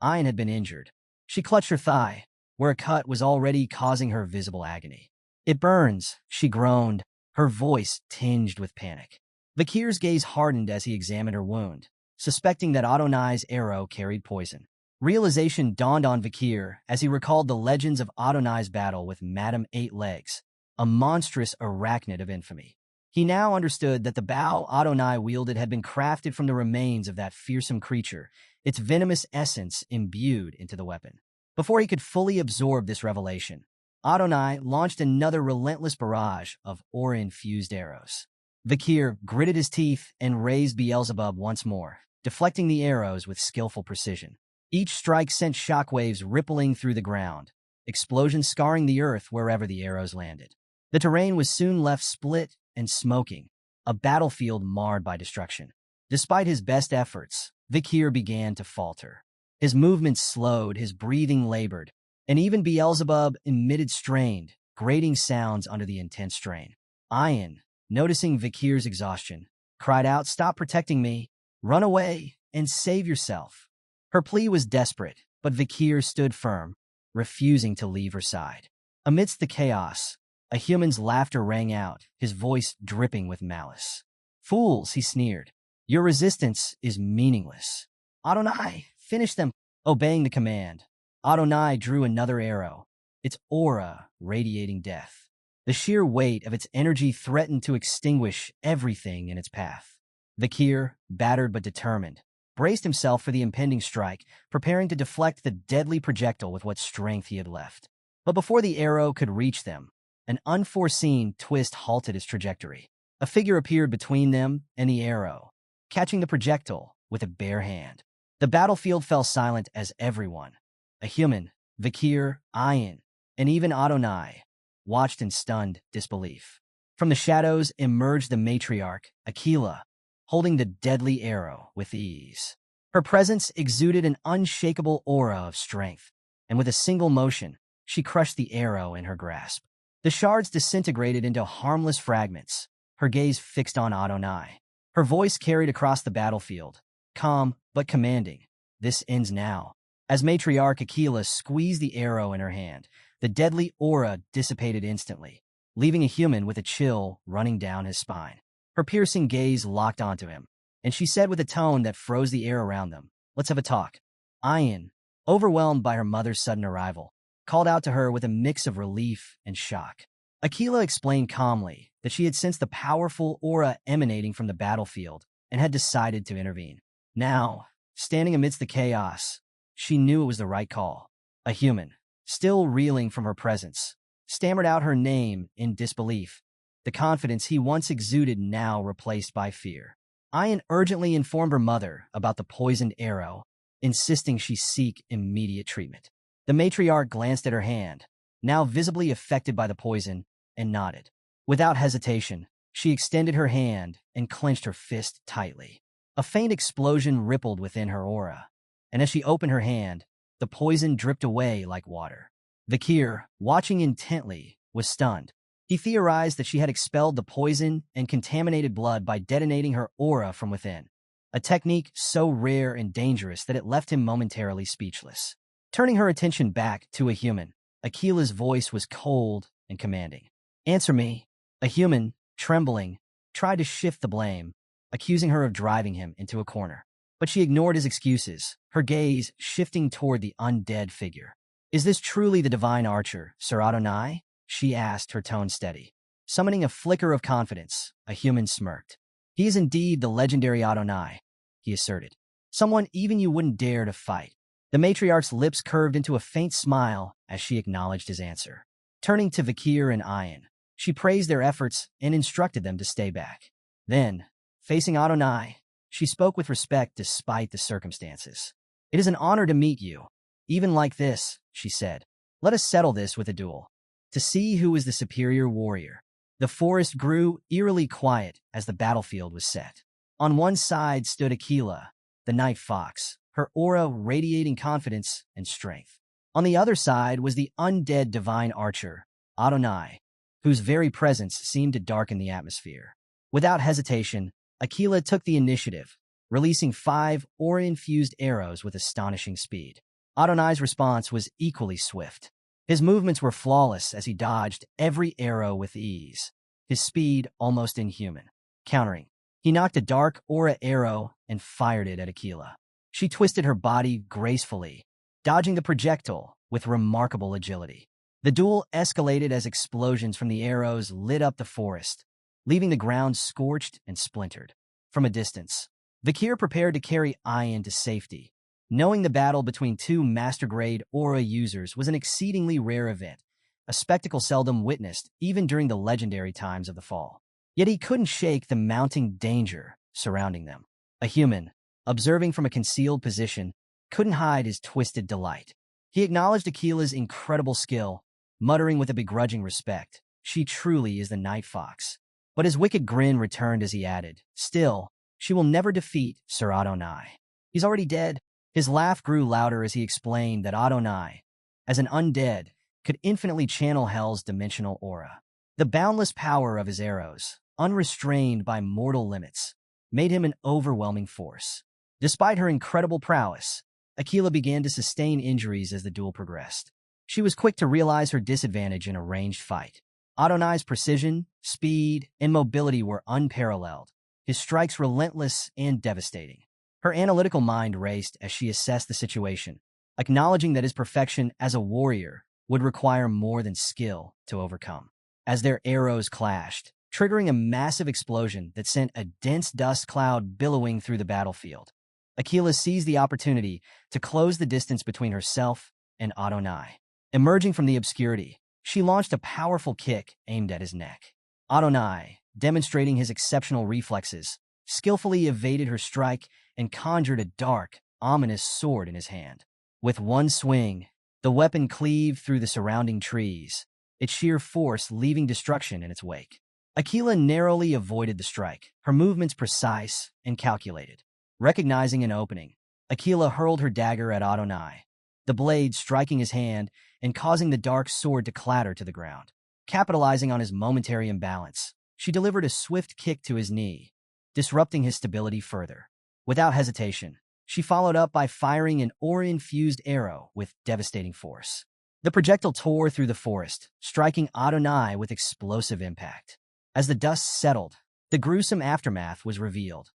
[SPEAKER 1] Ian had been injured. She clutched her thigh, where a cut was already causing her visible agony. "It burns," she groaned, her voice tinged with panic. Vakir's gaze hardened as he examined her wound, suspecting that Adonai's arrow carried poison. Realization dawned on Vakir as he recalled the legends of Adonai's battle with Madame Eight Legs, a monstrous arachnid of infamy. He now understood that the bow Adonai wielded had been crafted from the remains of that fearsome creature, its venomous essence imbued into the weapon. Before he could fully absorb this revelation, Adonai launched another relentless barrage of aura-infused arrows. Vakir gritted his teeth and raised Beelzebub once more, deflecting the arrows with skillful precision. Each strike sent shockwaves rippling through the ground, explosions scarring the earth wherever the arrows landed. The terrain was soon left split and smoking, a battlefield marred by destruction. Despite his best efforts, Vakir began to falter. His movements slowed, his breathing labored, and even Beelzebub emitted strained, grating sounds under the intense strain. Ian, noticing Vakir's exhaustion, cried out, "Stop protecting me! Run away and save yourself!" Her plea was desperate, but Vakir stood firm, refusing to leave her side. Amidst the chaos, a human's laughter rang out, his voice dripping with malice. "Fools," he sneered. "Your resistance is meaningless. Adonai, finish them!" Obeying the command, Adonai drew another arrow, its aura radiating death. The sheer weight of its energy threatened to extinguish everything in its path. Vakir, battered but determined, braced himself for the impending strike, preparing to deflect the deadly projectile with what strength he had left. But before the arrow could reach them, an unforeseen twist halted its trajectory. A figure appeared between them and the arrow, catching the projectile with a bare hand. The battlefield fell silent as everyone, a human, Vakir, Ian, and even Adonai, watched in stunned disbelief. From the shadows emerged the matriarch, Aquila, holding the deadly arrow with ease. Her presence exuded an unshakable aura of strength, and with a single motion, she crushed the arrow in her grasp. The shards disintegrated into harmless fragments, her gaze fixed on Adonai. Her voice carried across the battlefield, calm but commanding. "This ends now." As matriarch Aquila squeezed the arrow in her hand, the deadly aura dissipated instantly, leaving a human with a chill running down his spine. Her piercing gaze locked onto him, and she said with a tone that froze the air around them, "Let's have a talk." Ian, overwhelmed by her mother's sudden arrival, called out to her with a mix of relief and shock. Aquila explained calmly that she had sensed the powerful aura emanating from the battlefield and had decided to intervene. Now, standing amidst the chaos, she knew it was the right call. A human, still reeling from her presence, stammered out her name in disbelief, the confidence he once exuded now replaced by fear. Ian urgently informed her mother about the poisoned arrow, insisting she seek immediate treatment. The matriarch glanced at her hand, now visibly affected by the poison, and nodded. Without hesitation, she extended her hand and clenched her fist tightly. A faint explosion rippled within her aura, and as she opened her hand, the poison dripped away like water. Vakir, watching intently, was stunned. He theorized that she had expelled the poison and contaminated blood by detonating her aura from within, a technique so rare and dangerous that it left him momentarily speechless. Turning her attention back to a human, Akila's voice was cold and commanding. "Answer me." A human, trembling, tried to shift the blame, accusing her of driving him into a corner. But she ignored his excuses, her gaze shifting toward the undead figure. "Is this truly the divine archer, Sir Adonai?" she asked, her tone steady. Summoning a flicker of confidence, a human smirked. "He is indeed the legendary Adonai," he asserted. "Someone even you wouldn't dare to fight." The matriarch's lips curved into a faint smile as she acknowledged his answer. Turning to Vakir and Ayan, she praised their efforts and instructed them to stay back. Then, facing Adonai, she spoke with respect despite the circumstances. "It is an honor to meet you. Even like this," she said. "Let us settle this with a duel, to see who is the superior warrior." The forest grew eerily quiet as the battlefield was set. On one side stood Akila, the night fox, her aura radiating confidence and strength. On the other side was the undead divine archer, Adonai, whose very presence seemed to darken the atmosphere. Without hesitation, Akila took the initiative, releasing 5 aura-infused arrows with astonishing speed. Adonai's response was equally swift. His movements were flawless as he dodged every arrow with ease, his speed almost inhuman. Countering, he knocked a dark aura arrow and fired it at Akila. She twisted her body gracefully, dodging the projectile with remarkable agility. The duel escalated as explosions from the arrows lit up the forest, leaving the ground scorched and splintered. From a distance, Vakir prepared to carry Ayan to safety, knowing the battle between 2 master-grade aura users was an exceedingly rare event, a spectacle seldom witnessed even during the legendary times of the fall. Yet he couldn't shake the mounting danger surrounding them. A human, observing from a concealed position, couldn't hide his twisted delight. He acknowledged Akila's incredible skill, muttering with a begrudging respect, "She truly is the Night Fox." But his wicked grin returned as he added, "Still, she will never defeat Sir Adonai. He's already dead." His laugh grew louder as he explained that Adonai, as an undead, could infinitely channel Hell's dimensional aura. The boundless power of his arrows, unrestrained by mortal limits, made him an overwhelming force. Despite her incredible prowess, Akila began to sustain injuries as the duel progressed. She was quick to realize her disadvantage in a ranged fight. Adonai's precision, speed, and mobility were unparalleled, his strikes relentless and devastating. Her analytical mind raced as she assessed the situation, acknowledging that his perfection as a warrior would require more than skill to overcome. As their arrows clashed, triggering a massive explosion that sent a dense dust cloud billowing through the battlefield, Akila seized the opportunity to close the distance between herself and Adonai. Emerging from the obscurity, she launched a powerful kick aimed at his neck. Adonai, demonstrating his exceptional reflexes, skillfully evaded her strike and conjured a dark, ominous sword in his hand. With one swing, the weapon cleaved through the surrounding trees, its sheer force leaving destruction in its wake. Akila narrowly avoided the strike, her movements precise and calculated. Recognizing an opening, Akila hurled her dagger at Adonai, the blade striking his hand and causing the dark sword to clatter to the ground. Capitalizing on his momentary imbalance, she delivered a swift kick to his knee, disrupting his stability further. Without hesitation, she followed up by firing an aura-infused arrow with devastating force. The projectile tore through the forest, striking Adonai with explosive impact. As the dust settled, the gruesome aftermath was revealed.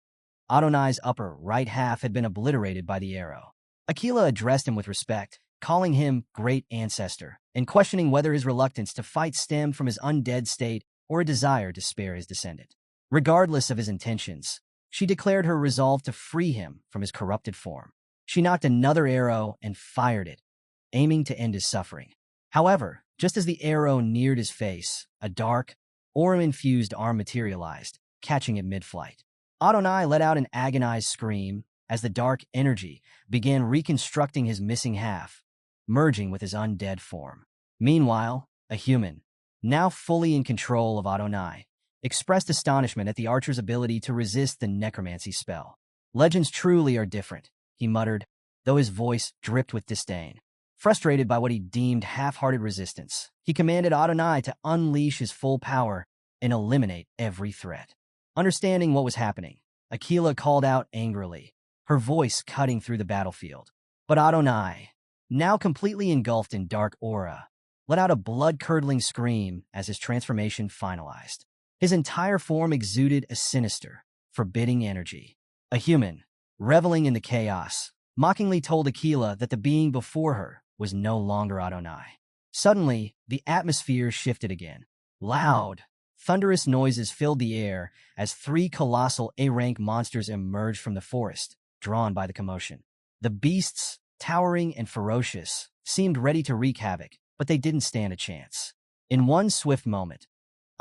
[SPEAKER 1] Adonai's upper right half had been obliterated by the arrow. Akila addressed him with respect, calling him Great Ancestor, and questioning whether his reluctance to fight stemmed from his undead state or a desire to spare his descendant. Regardless of his intentions, she declared her resolve to free him from his corrupted form. She knocked another arrow and fired it, aiming to end his suffering. However, just as the arrow neared his face, a dark, aura-infused arm materialized, catching it mid-flight. Adonai let out an agonized scream as the dark energy began reconstructing his missing half, merging with his undead form. Meanwhile, a human, now fully in control of Adonai, expressed astonishment at the archer's ability to resist the necromancy spell. "Legends truly are different," he muttered, though his voice dripped with disdain. Frustrated by what he deemed half-hearted resistance, he commanded Adonai to unleash his full power and eliminate every threat. Understanding what was happening, Aquila called out angrily, her voice cutting through the battlefield. But Adonai, now completely engulfed in dark aura, let out a blood-curdling scream as his transformation finalized. His entire form exuded a sinister, forbidding energy. A human, reveling in the chaos, mockingly told Aquila that the being before her was no longer Adonai. Suddenly, the atmosphere shifted again. Loud, thunderous noises filled the air as 3 colossal A-rank monsters emerged from the forest, drawn by the commotion. The beasts, towering and ferocious, seemed ready to wreak havoc, but they didn't stand a chance. In one swift moment,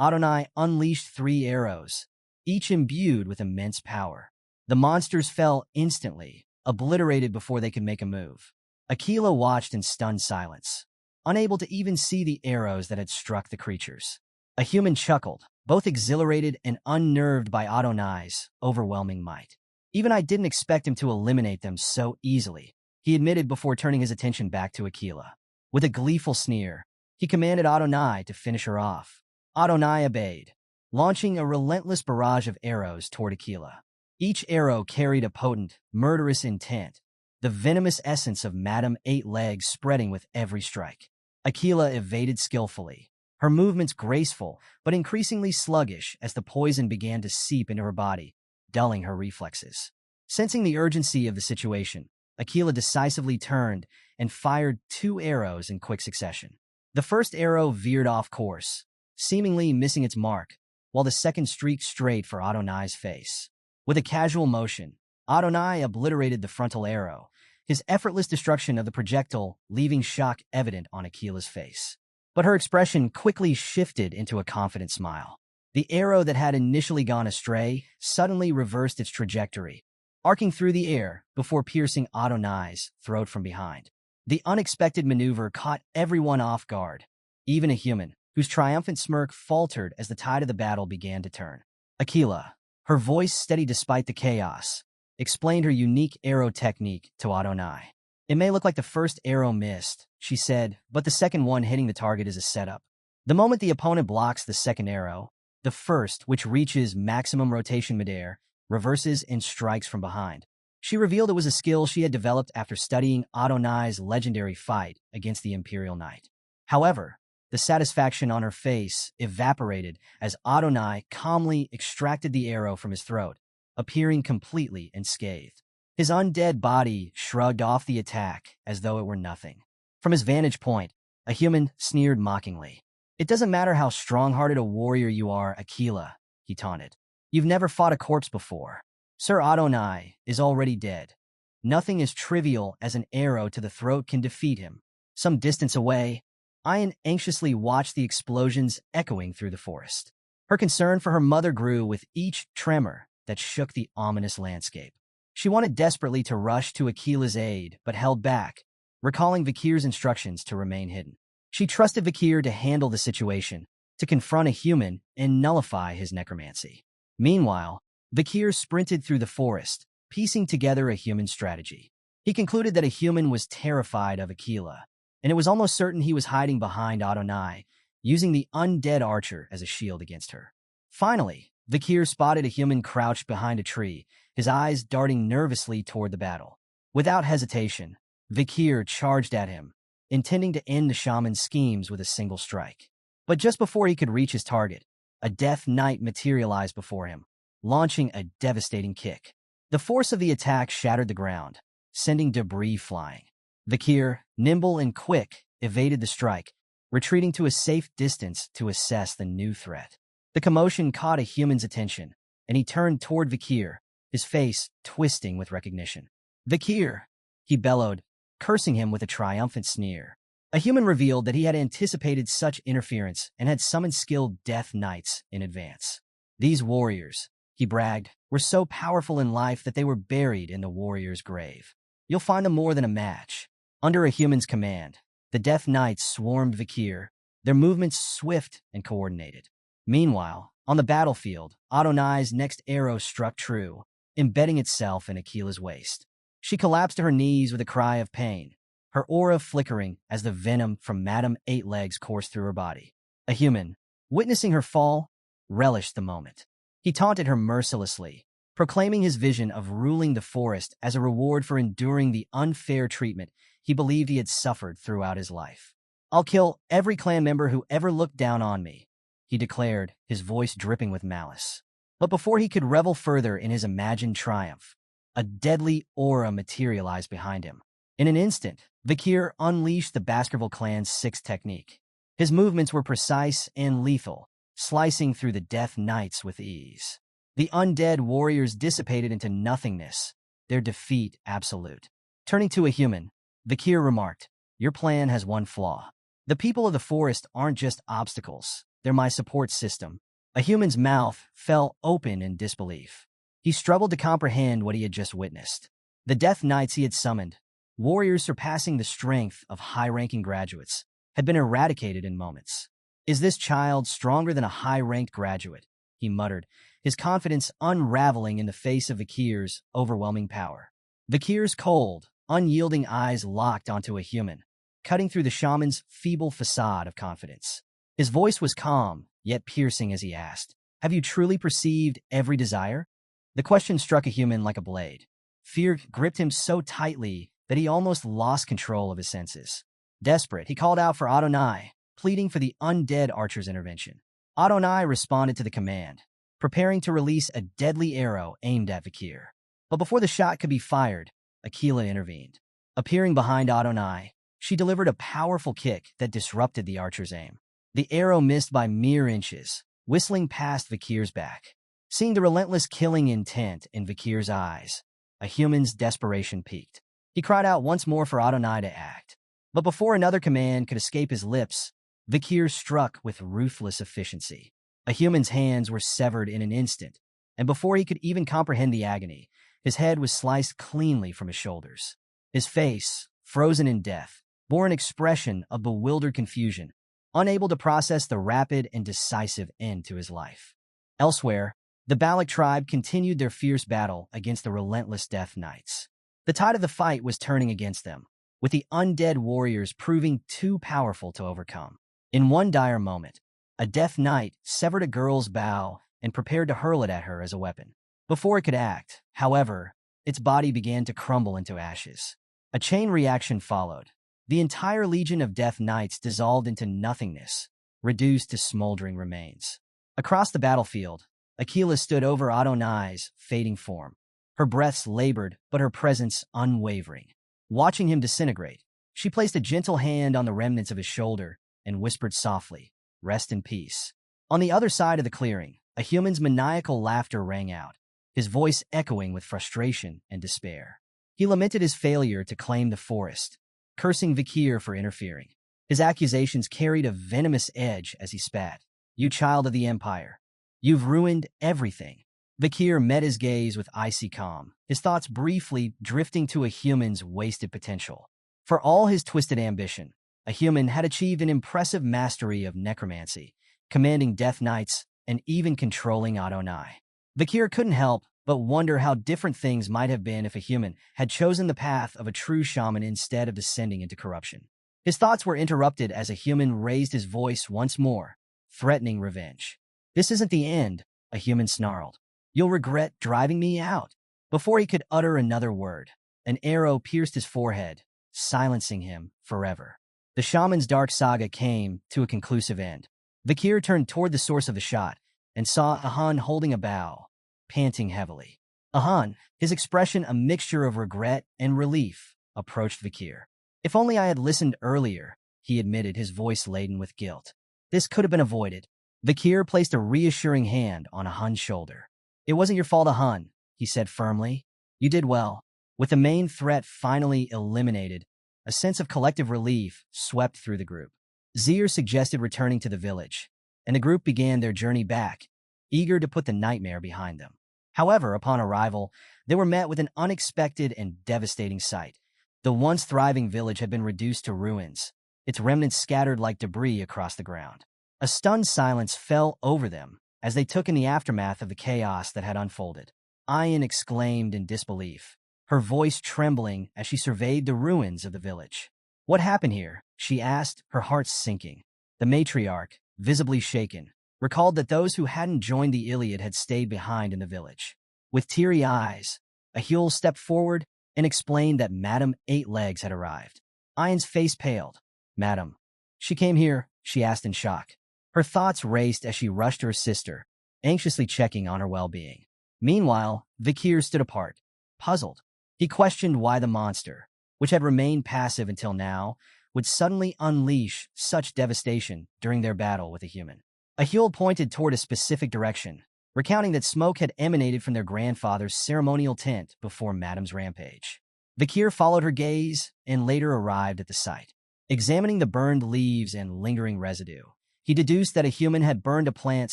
[SPEAKER 1] Adonai unleashed 3 arrows, each imbued with immense power. The monsters fell instantly, obliterated before they could make a move. Aquila watched in stunned silence, unable to even see the arrows that had struck the creatures. A human chuckled, both exhilarated and unnerved by Adonai's overwhelming might. Even I didn't expect him to eliminate them so easily, he admitted before turning his attention back to Aquila. With a gleeful sneer, he commanded Adonai to finish her off. Adonai obeyed, launching a relentless barrage of arrows toward Aquila. Each arrow carried a potent, murderous intent, the venomous essence of Madame Eight Legs spreading with every strike. Aquila evaded skillfully, her movements graceful but increasingly sluggish as the poison began to seep into her body, dulling her reflexes. Sensing the urgency of the situation, Aquila decisively turned and fired 2 arrows in quick succession. The first arrow veered off course, seemingly missing its mark, while the second streaked straight for Adonai's face. With a casual motion, Adonai obliterated the frontal arrow, his effortless destruction of the projectile leaving shock evident on Aquila's face. But her expression quickly shifted into a confident smile. The arrow that had initially gone astray suddenly reversed its trajectory, arcing through the air before piercing Adonai's throat from behind. The unexpected maneuver caught everyone off guard, even a human, whose triumphant smirk faltered as the tide of the battle began to turn. Aquila, her voice steady despite the chaos, explained her unique arrow technique to Adonai. "It may look like the first arrow missed," she said, "but the second one hitting the target is a setup. The moment the opponent blocks the second arrow, the first, which reaches maximum rotation midair, reverses and strikes from behind." She revealed it was a skill she had developed after studying Adonai's legendary fight against the Imperial Knight. However, the satisfaction on her face evaporated as Adonai calmly extracted the arrow from his throat, appearing completely unscathed. His undead body shrugged off the attack as though it were nothing. From his vantage point, a human sneered mockingly. "It doesn't matter how strong-hearted a warrior you are, Aquila," he taunted. "You've never fought a corpse before. Sir Adonai is already dead. Nothing as trivial as an arrow to the throat can defeat him." Some distance away, Ayan anxiously watched the explosions echoing through the forest. Her concern for her mother grew with each tremor that shook the ominous landscape. She wanted desperately to rush to Aquila's aid, but held back, recalling Vakir's instructions to remain hidden. She trusted Vakir to handle the situation, to confront a human and nullify his necromancy. Meanwhile, Vakir sprinted through the forest, piecing together a human strategy. He concluded that a human was terrified of Aquila, and it was almost certain he was hiding behind Adonai, using the undead archer as a shield against her. Finally, Vakir spotted a human crouched behind a tree, his eyes darting nervously toward the battle. Without hesitation, Vakir charged at him, intending to end the shaman's schemes with a single strike. But just before he could reach his target, a Death Knight materialized before him, launching a devastating kick. The force of the attack shattered the ground, sending debris flying. Vakir, nimble and quick, evaded the strike, retreating to a safe distance to assess the new threat. The commotion caught a human's attention, and he turned toward Vakir, his face twisting with recognition. "Vakir!" he bellowed, cursing him with a triumphant sneer. A human revealed that he had anticipated such interference and had summoned skilled Death Knights in advance. "These warriors," he bragged, "were so powerful in life that they were buried in the warrior's grave. You'll find them more than a match." Under a human's command, the Death Knights swarmed Vakir, their movements swift and coordinated. Meanwhile, on the battlefield, Adonai's next arrow struck true, embedding itself in Aquila's waist. She collapsed to her knees with a cry of pain, her aura flickering as the venom from Madame Eight Legs coursed through her body. A human, witnessing her fall, relished the moment. He taunted her mercilessly, proclaiming his vision of ruling the forest as a reward for enduring the unfair treatment he believed he had suffered throughout his life. "I'll kill every clan member who ever looked down on me," he declared, his voice dripping with malice. But before he could revel further in his imagined triumph, a deadly aura materialized behind him. In an instant, Vakir unleashed the Baskerville clan's sixth technique. His movements were precise and lethal, slicing through the Death Knights with ease. The undead warriors dissipated into nothingness, their defeat absolute. Turning to a human, Vakir remarked, "Your plan has one flaw. The people of the forest aren't just obstacles, they're my support system." A human's mouth fell open in disbelief. He struggled to comprehend what he had just witnessed. The Death Knights he had summoned, warriors surpassing the strength of high-ranking graduates, had been eradicated in moments. "Is this child stronger than a high-ranked graduate?" he muttered, his confidence unraveling in the face of Vakir's overwhelming power. Vakir's cold, unyielding eyes locked onto a human, cutting through the shaman's feeble facade of confidence. His voice was calm, yet piercing as he asked, "Have you truly perceived every desire?" The question struck a human like a blade. Fear gripped him so tightly that he almost lost control of his senses. Desperate, he called out for Adonai, pleading for the undead archer's intervention. Adonai responded to the command, preparing to release a deadly arrow aimed at Vakir. But before the shot could be fired, Aquila intervened. Appearing behind Adonai, she delivered a powerful kick that disrupted the archer's aim. The arrow missed by mere inches, whistling past Vakir's back. Seeing the relentless killing intent in Vakir's eyes, a human's desperation peaked. He cried out once more for Adonai to act. But before another command could escape his lips, Vakir struck with ruthless efficiency. A human's hands were severed in an instant, and before he could even comprehend the agony, his head was sliced cleanly from his shoulders. His face, frozen in death, bore an expression of bewildered confusion, unable to process the rapid and decisive end to his life. Elsewhere, the Balac tribe continued their fierce battle against the relentless Death Knights. The tide of the fight was turning against them, with the undead warriors proving too powerful to overcome. In one dire moment, a Death Knight severed a girl's bow and prepared to hurl it at her as a weapon. Before it could act, however, its body began to crumble into ashes. A chain reaction followed. The entire legion of Death Knights dissolved into nothingness, reduced to smoldering remains. Across the battlefield, Aquila stood over Adonai's fading form, her breaths labored but her presence unwavering. Watching him disintegrate, she placed a gentle hand on the remnants of his shoulder and whispered softly, "Rest in peace." On the other side of the clearing, a human's maniacal laughter rang out, his voice echoing with frustration and despair. He lamented his failure to claim the forest, cursing Vakir for interfering. His accusations carried a venomous edge as he spat. "You child of the Empire, you've ruined everything." Vakir met his gaze with icy calm, his thoughts briefly drifting to a human's wasted potential. For all his twisted ambition, a human had achieved an impressive mastery of necromancy, commanding Death Knights and even controlling Adonai. Vakir couldn't help but wonder how different things might have been if a human had chosen the path of a true shaman instead of descending into corruption. His thoughts were interrupted as a human raised his voice once more, threatening revenge. "This isn't the end," a human snarled. "You'll regret driving me out." Before he could utter another word, an arrow pierced his forehead, silencing him forever. The shaman's dark saga came to a conclusive end. Vakir turned toward the source of the shot and saw Ahan holding a bow, panting heavily. Ahan, his expression a mixture of regret and relief, approached Vakir. "If only I had listened earlier," he admitted, his voice laden with guilt. "This could have been avoided." Vakir placed a reassuring hand on Ahan's shoulder. "It wasn't your fault, Ahan," he said firmly. "You did well." With the main threat finally eliminated, a sense of collective relief swept through the group. Zir suggested returning to the village, and the group began their journey back, eager to put the nightmare behind them. However, upon arrival, they were met with an unexpected and devastating sight. The once thriving village had been reduced to ruins, its remnants scattered like debris across the ground. A stunned silence fell over them as they took in the aftermath of the chaos that had unfolded. Ayan exclaimed in disbelief, her voice trembling as she surveyed the ruins of the village. "What happened here?" she asked, her heart sinking. The matriarch, visibly shaken, recalled that those who hadn't joined the Iliad had stayed behind in the village. With teary eyes, Ahul stepped forward and explained that Madame Eight Legs had arrived. Ian's face paled. "Madam, she came here?" she asked in shock. Her thoughts raced as she rushed to her sister, anxiously checking on her well-being. Meanwhile, Vakir stood apart, puzzled. He questioned why the monster, which had remained passive until now, would suddenly unleash such devastation during their battle with a human. Ahul pointed toward a specific direction, recounting that smoke had emanated from their grandfather's ceremonial tent before Madame's rampage. Vakir followed her gaze and later arrived at the site. Examining the burned leaves and lingering residue, he deduced that a human had burned a plant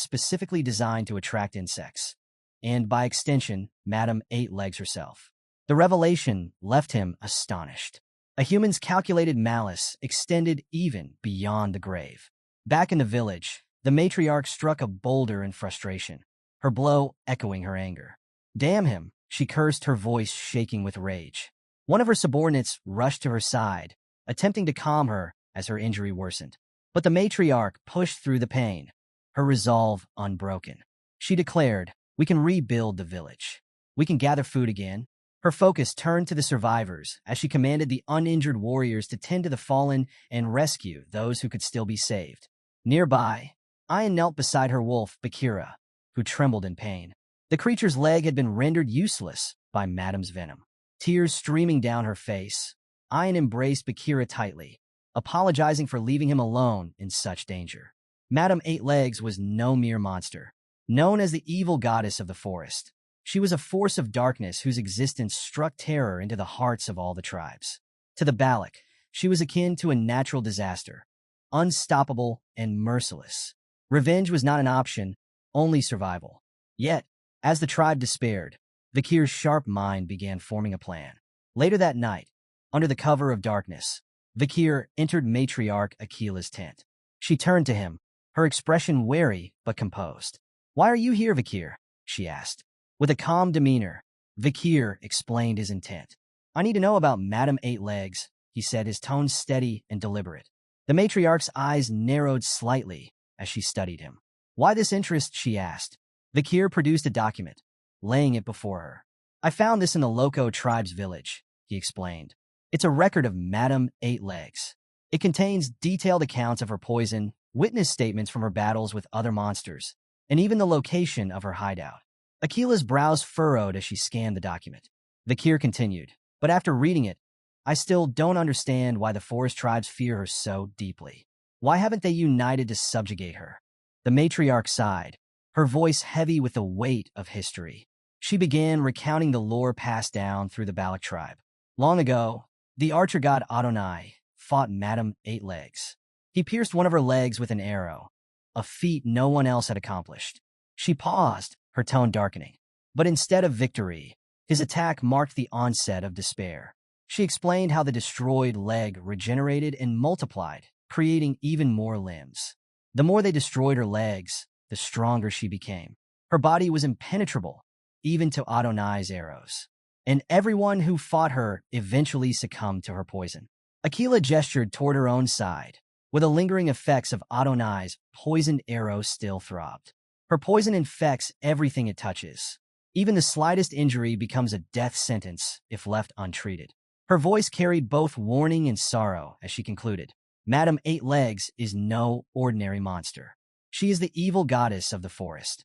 [SPEAKER 1] specifically designed to attract insects, and by extension, Madame Eight Legs herself. The revelation left him astonished. A human's calculated malice extended even beyond the grave. Back in the village, the matriarch struck a boulder in frustration, her blow echoing her anger. "Damn him," she cursed, her voice shaking with rage. One of her subordinates rushed to her side, attempting to calm her as her injury worsened. But the matriarch pushed through the pain, her resolve unbroken. She declared, "We can rebuild the village. We can gather food again." Her focus turned to the survivors as she commanded the uninjured warriors to tend to the fallen and rescue those who could still be saved. Nearby, Ian knelt beside her wolf, Bakira, who trembled in pain. The creature's leg had been rendered useless by Madame's venom. Tears streaming down her face, Ian embraced Bakira tightly, apologizing for leaving him alone in such danger. Madame Eight Legs was no mere monster. Known as the evil goddess of the forest, she was a force of darkness whose existence struck terror into the hearts of all the tribes. To the Balac, she was akin to a natural disaster, unstoppable and merciless. Revenge was not an option, only survival. Yet, as the tribe despaired, Vakir's sharp mind began forming a plan. Later that night, under the cover of darkness, Vakir entered Matriarch Akila's tent. She turned to him, her expression wary but composed. "Why are you here, Vakir?" she asked. With a calm demeanor, Vakir explained his intent. "I need to know about Madame Eight Legs," he said, his tone steady and deliberate. The matriarch's eyes narrowed slightly as she studied him. "Why this interest?" she asked. Vakir produced a document, laying it before her. "I found this in the Loco tribe's village," he explained. "It's a record of Madame Eight Legs. It contains detailed accounts of her poison, witness statements from her battles with other monsters, and even the location of her hideout." Akila's brows furrowed as she scanned the document. Vakir continued, "But after reading it, I still don't understand why the forest tribes fear her so deeply. Why haven't they united to subjugate her?" The matriarch sighed, her voice heavy with the weight of history. She began recounting the lore passed down through the Balac tribe. Long ago, the archer god Adonai fought Madame Eight Legs. He pierced one of her legs with an arrow, a feat no one else had accomplished. She paused, her tone darkening. But instead of victory, his attack marked the onset of despair. She explained how the destroyed leg regenerated and multiplied, creating even more limbs. The more they destroyed her legs, the stronger she became. Her body was impenetrable, even to Adonai's arrows. And everyone who fought her eventually succumbed to her poison. Akila gestured toward her own side, where the lingering effects of Adonai's poisoned arrow still throbbed. Her poison infects everything it touches. Even the slightest injury becomes a death sentence if left untreated. Her voice carried both warning and sorrow as she concluded. Madame Eight Legs is no ordinary monster. She is the evil goddess of the forest,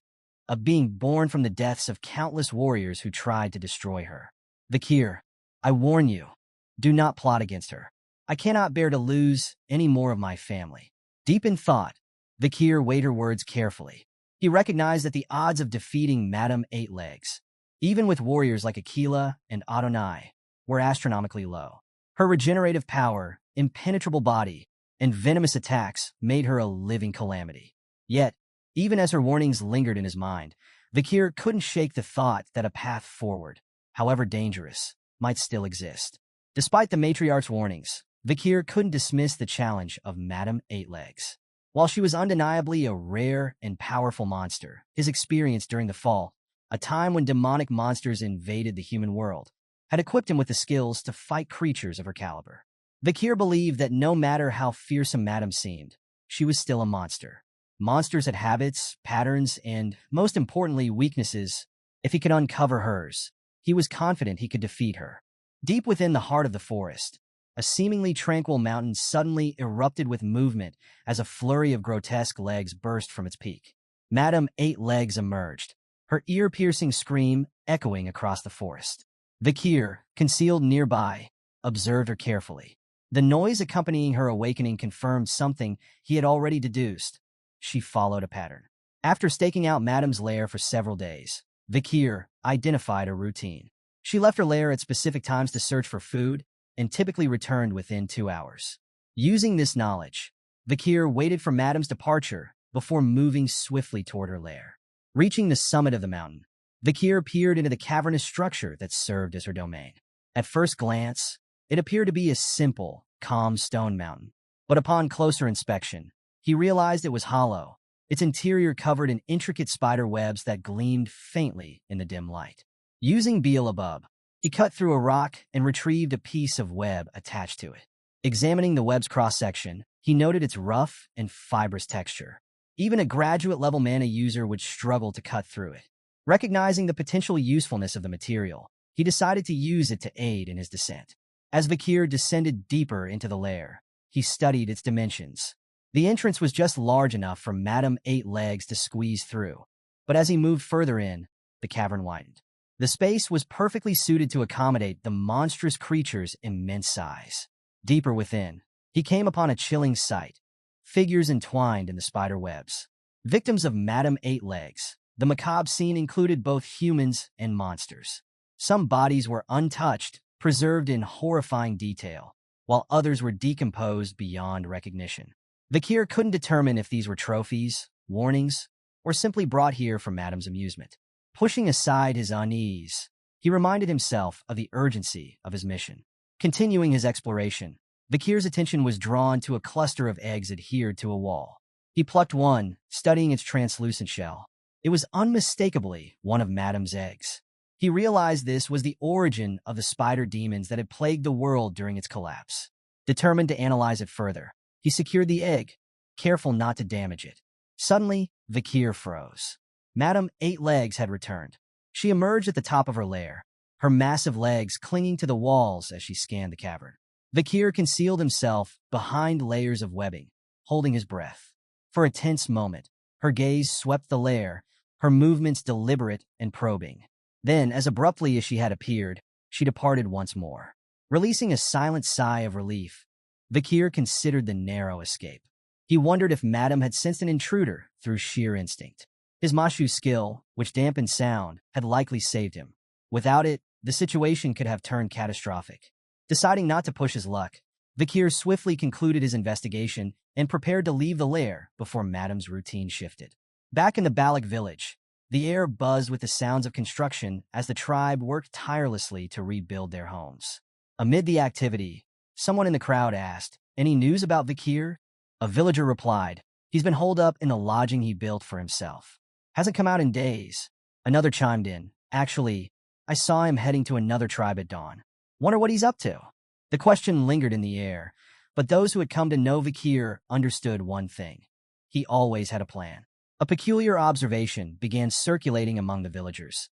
[SPEAKER 1] a being born from the deaths of countless warriors who tried to destroy her. Vakir, I warn you, do not plot against her. I cannot bear to lose any more of my family. Deep in thought, Vakir weighed her words carefully. He recognized that the odds of defeating Madame Eight Legs, even with warriors like Akila and Adonai, were astronomically low. Her regenerative power, impenetrable body, and venomous attacks made her a living calamity. Yet, even as her warnings lingered in his mind, Vakir couldn't shake the thought that a path forward, however dangerous, might still exist. Despite the matriarch's warnings, Vakir couldn't dismiss the challenge of Madame Eight Legs. While she was undeniably a rare and powerful monster, his experience during the Fall, a time when demonic monsters invaded the human world, had equipped him with the skills to fight creatures of her caliber. Vakir believed that no matter how fearsome Madame seemed, she was still a monster. Monsters had habits, patterns, and, most importantly, weaknesses. If he could uncover hers, he was confident he could defeat her. Deep within the heart of the forest, a seemingly tranquil mountain suddenly erupted with movement as a flurry of grotesque legs burst from its peak. Madame Eight Legs emerged, her ear-piercing scream echoing across the forest. Vakir, concealed nearby, observed her carefully. The noise accompanying her awakening confirmed something he had already deduced. She followed a pattern. After staking out Madame's lair for several days, Vakir identified a routine. She left her lair at specific times to search for food and typically returned within 2 hours. Using this knowledge, Vakir waited for Madame's departure before moving swiftly toward her lair. Reaching the summit of the mountain, Vakir peered into the cavernous structure that served as her domain. At first glance, it appeared to be a simple, calm stone mountain. But upon closer inspection, he realized it was hollow, its interior covered in intricate spider webs that gleamed faintly in the dim light. Using Beelzebub, he cut through a rock and retrieved a piece of web attached to it. Examining the web's cross-section, he noted its rough and fibrous texture. Even a graduate-level mana user would struggle to cut through it. Recognizing the potential usefulness of the material, he decided to use it to aid in his descent. As Vakir descended deeper into the lair, he studied its dimensions. The entrance was just large enough for Madame Eight Legs to squeeze through, but as he moved further in, the cavern widened. The space was perfectly suited to accommodate the monstrous creature's immense size. Deeper within, he came upon a chilling sight: figures entwined in the spider webs. Victims of Madame Eight Legs, the macabre scene included both humans and monsters. Some bodies were untouched, preserved in horrifying detail, while others were decomposed beyond recognition. Vakir couldn't determine if these were trophies, warnings, or simply brought here for Madame's amusement. Pushing aside his unease, he reminded himself of the urgency of his mission. Continuing his exploration, Vakir's attention was drawn to a cluster of eggs adhered to a wall. He plucked one, studying its translucent shell. It was unmistakably one of Madame's eggs. He realized this was the origin of the spider demons that had plagued the world during its collapse. Determined to analyze it further, he secured the egg, careful not to damage it. Suddenly, Vakir froze. Madame Eight Legs had returned. She emerged at the top of her lair, her massive legs clinging to the walls as she scanned the cavern. Vakir concealed himself behind layers of webbing, holding his breath. For a tense moment, her gaze swept the lair, her movements deliberate and probing. Then, as abruptly as she had appeared, she departed once more. Releasing a silent sigh of relief, Vakir considered the narrow escape. He wondered if Madame had sensed an intruder through sheer instinct. His Mashu skill, which dampened sound, had likely saved him. Without it, the situation could have turned catastrophic. Deciding not to push his luck, Vakir swiftly concluded his investigation and prepared to leave the lair before Madame's routine shifted. Back in the Balac Village, the air buzzed with the sounds of construction as the tribe worked tirelessly to rebuild their homes. Amid the activity, someone in the crowd asked, "Any news about Vakir?" A villager replied, "He's been holed up in the lodging he built for himself. Hasn't come out in days." Another chimed in, "Actually, I saw him heading to another tribe at dawn. Wonder what he's up to." The question lingered in the air, but those who had come to know Vakir understood one thing: he always had a plan. A peculiar observation began circulating among the villagers.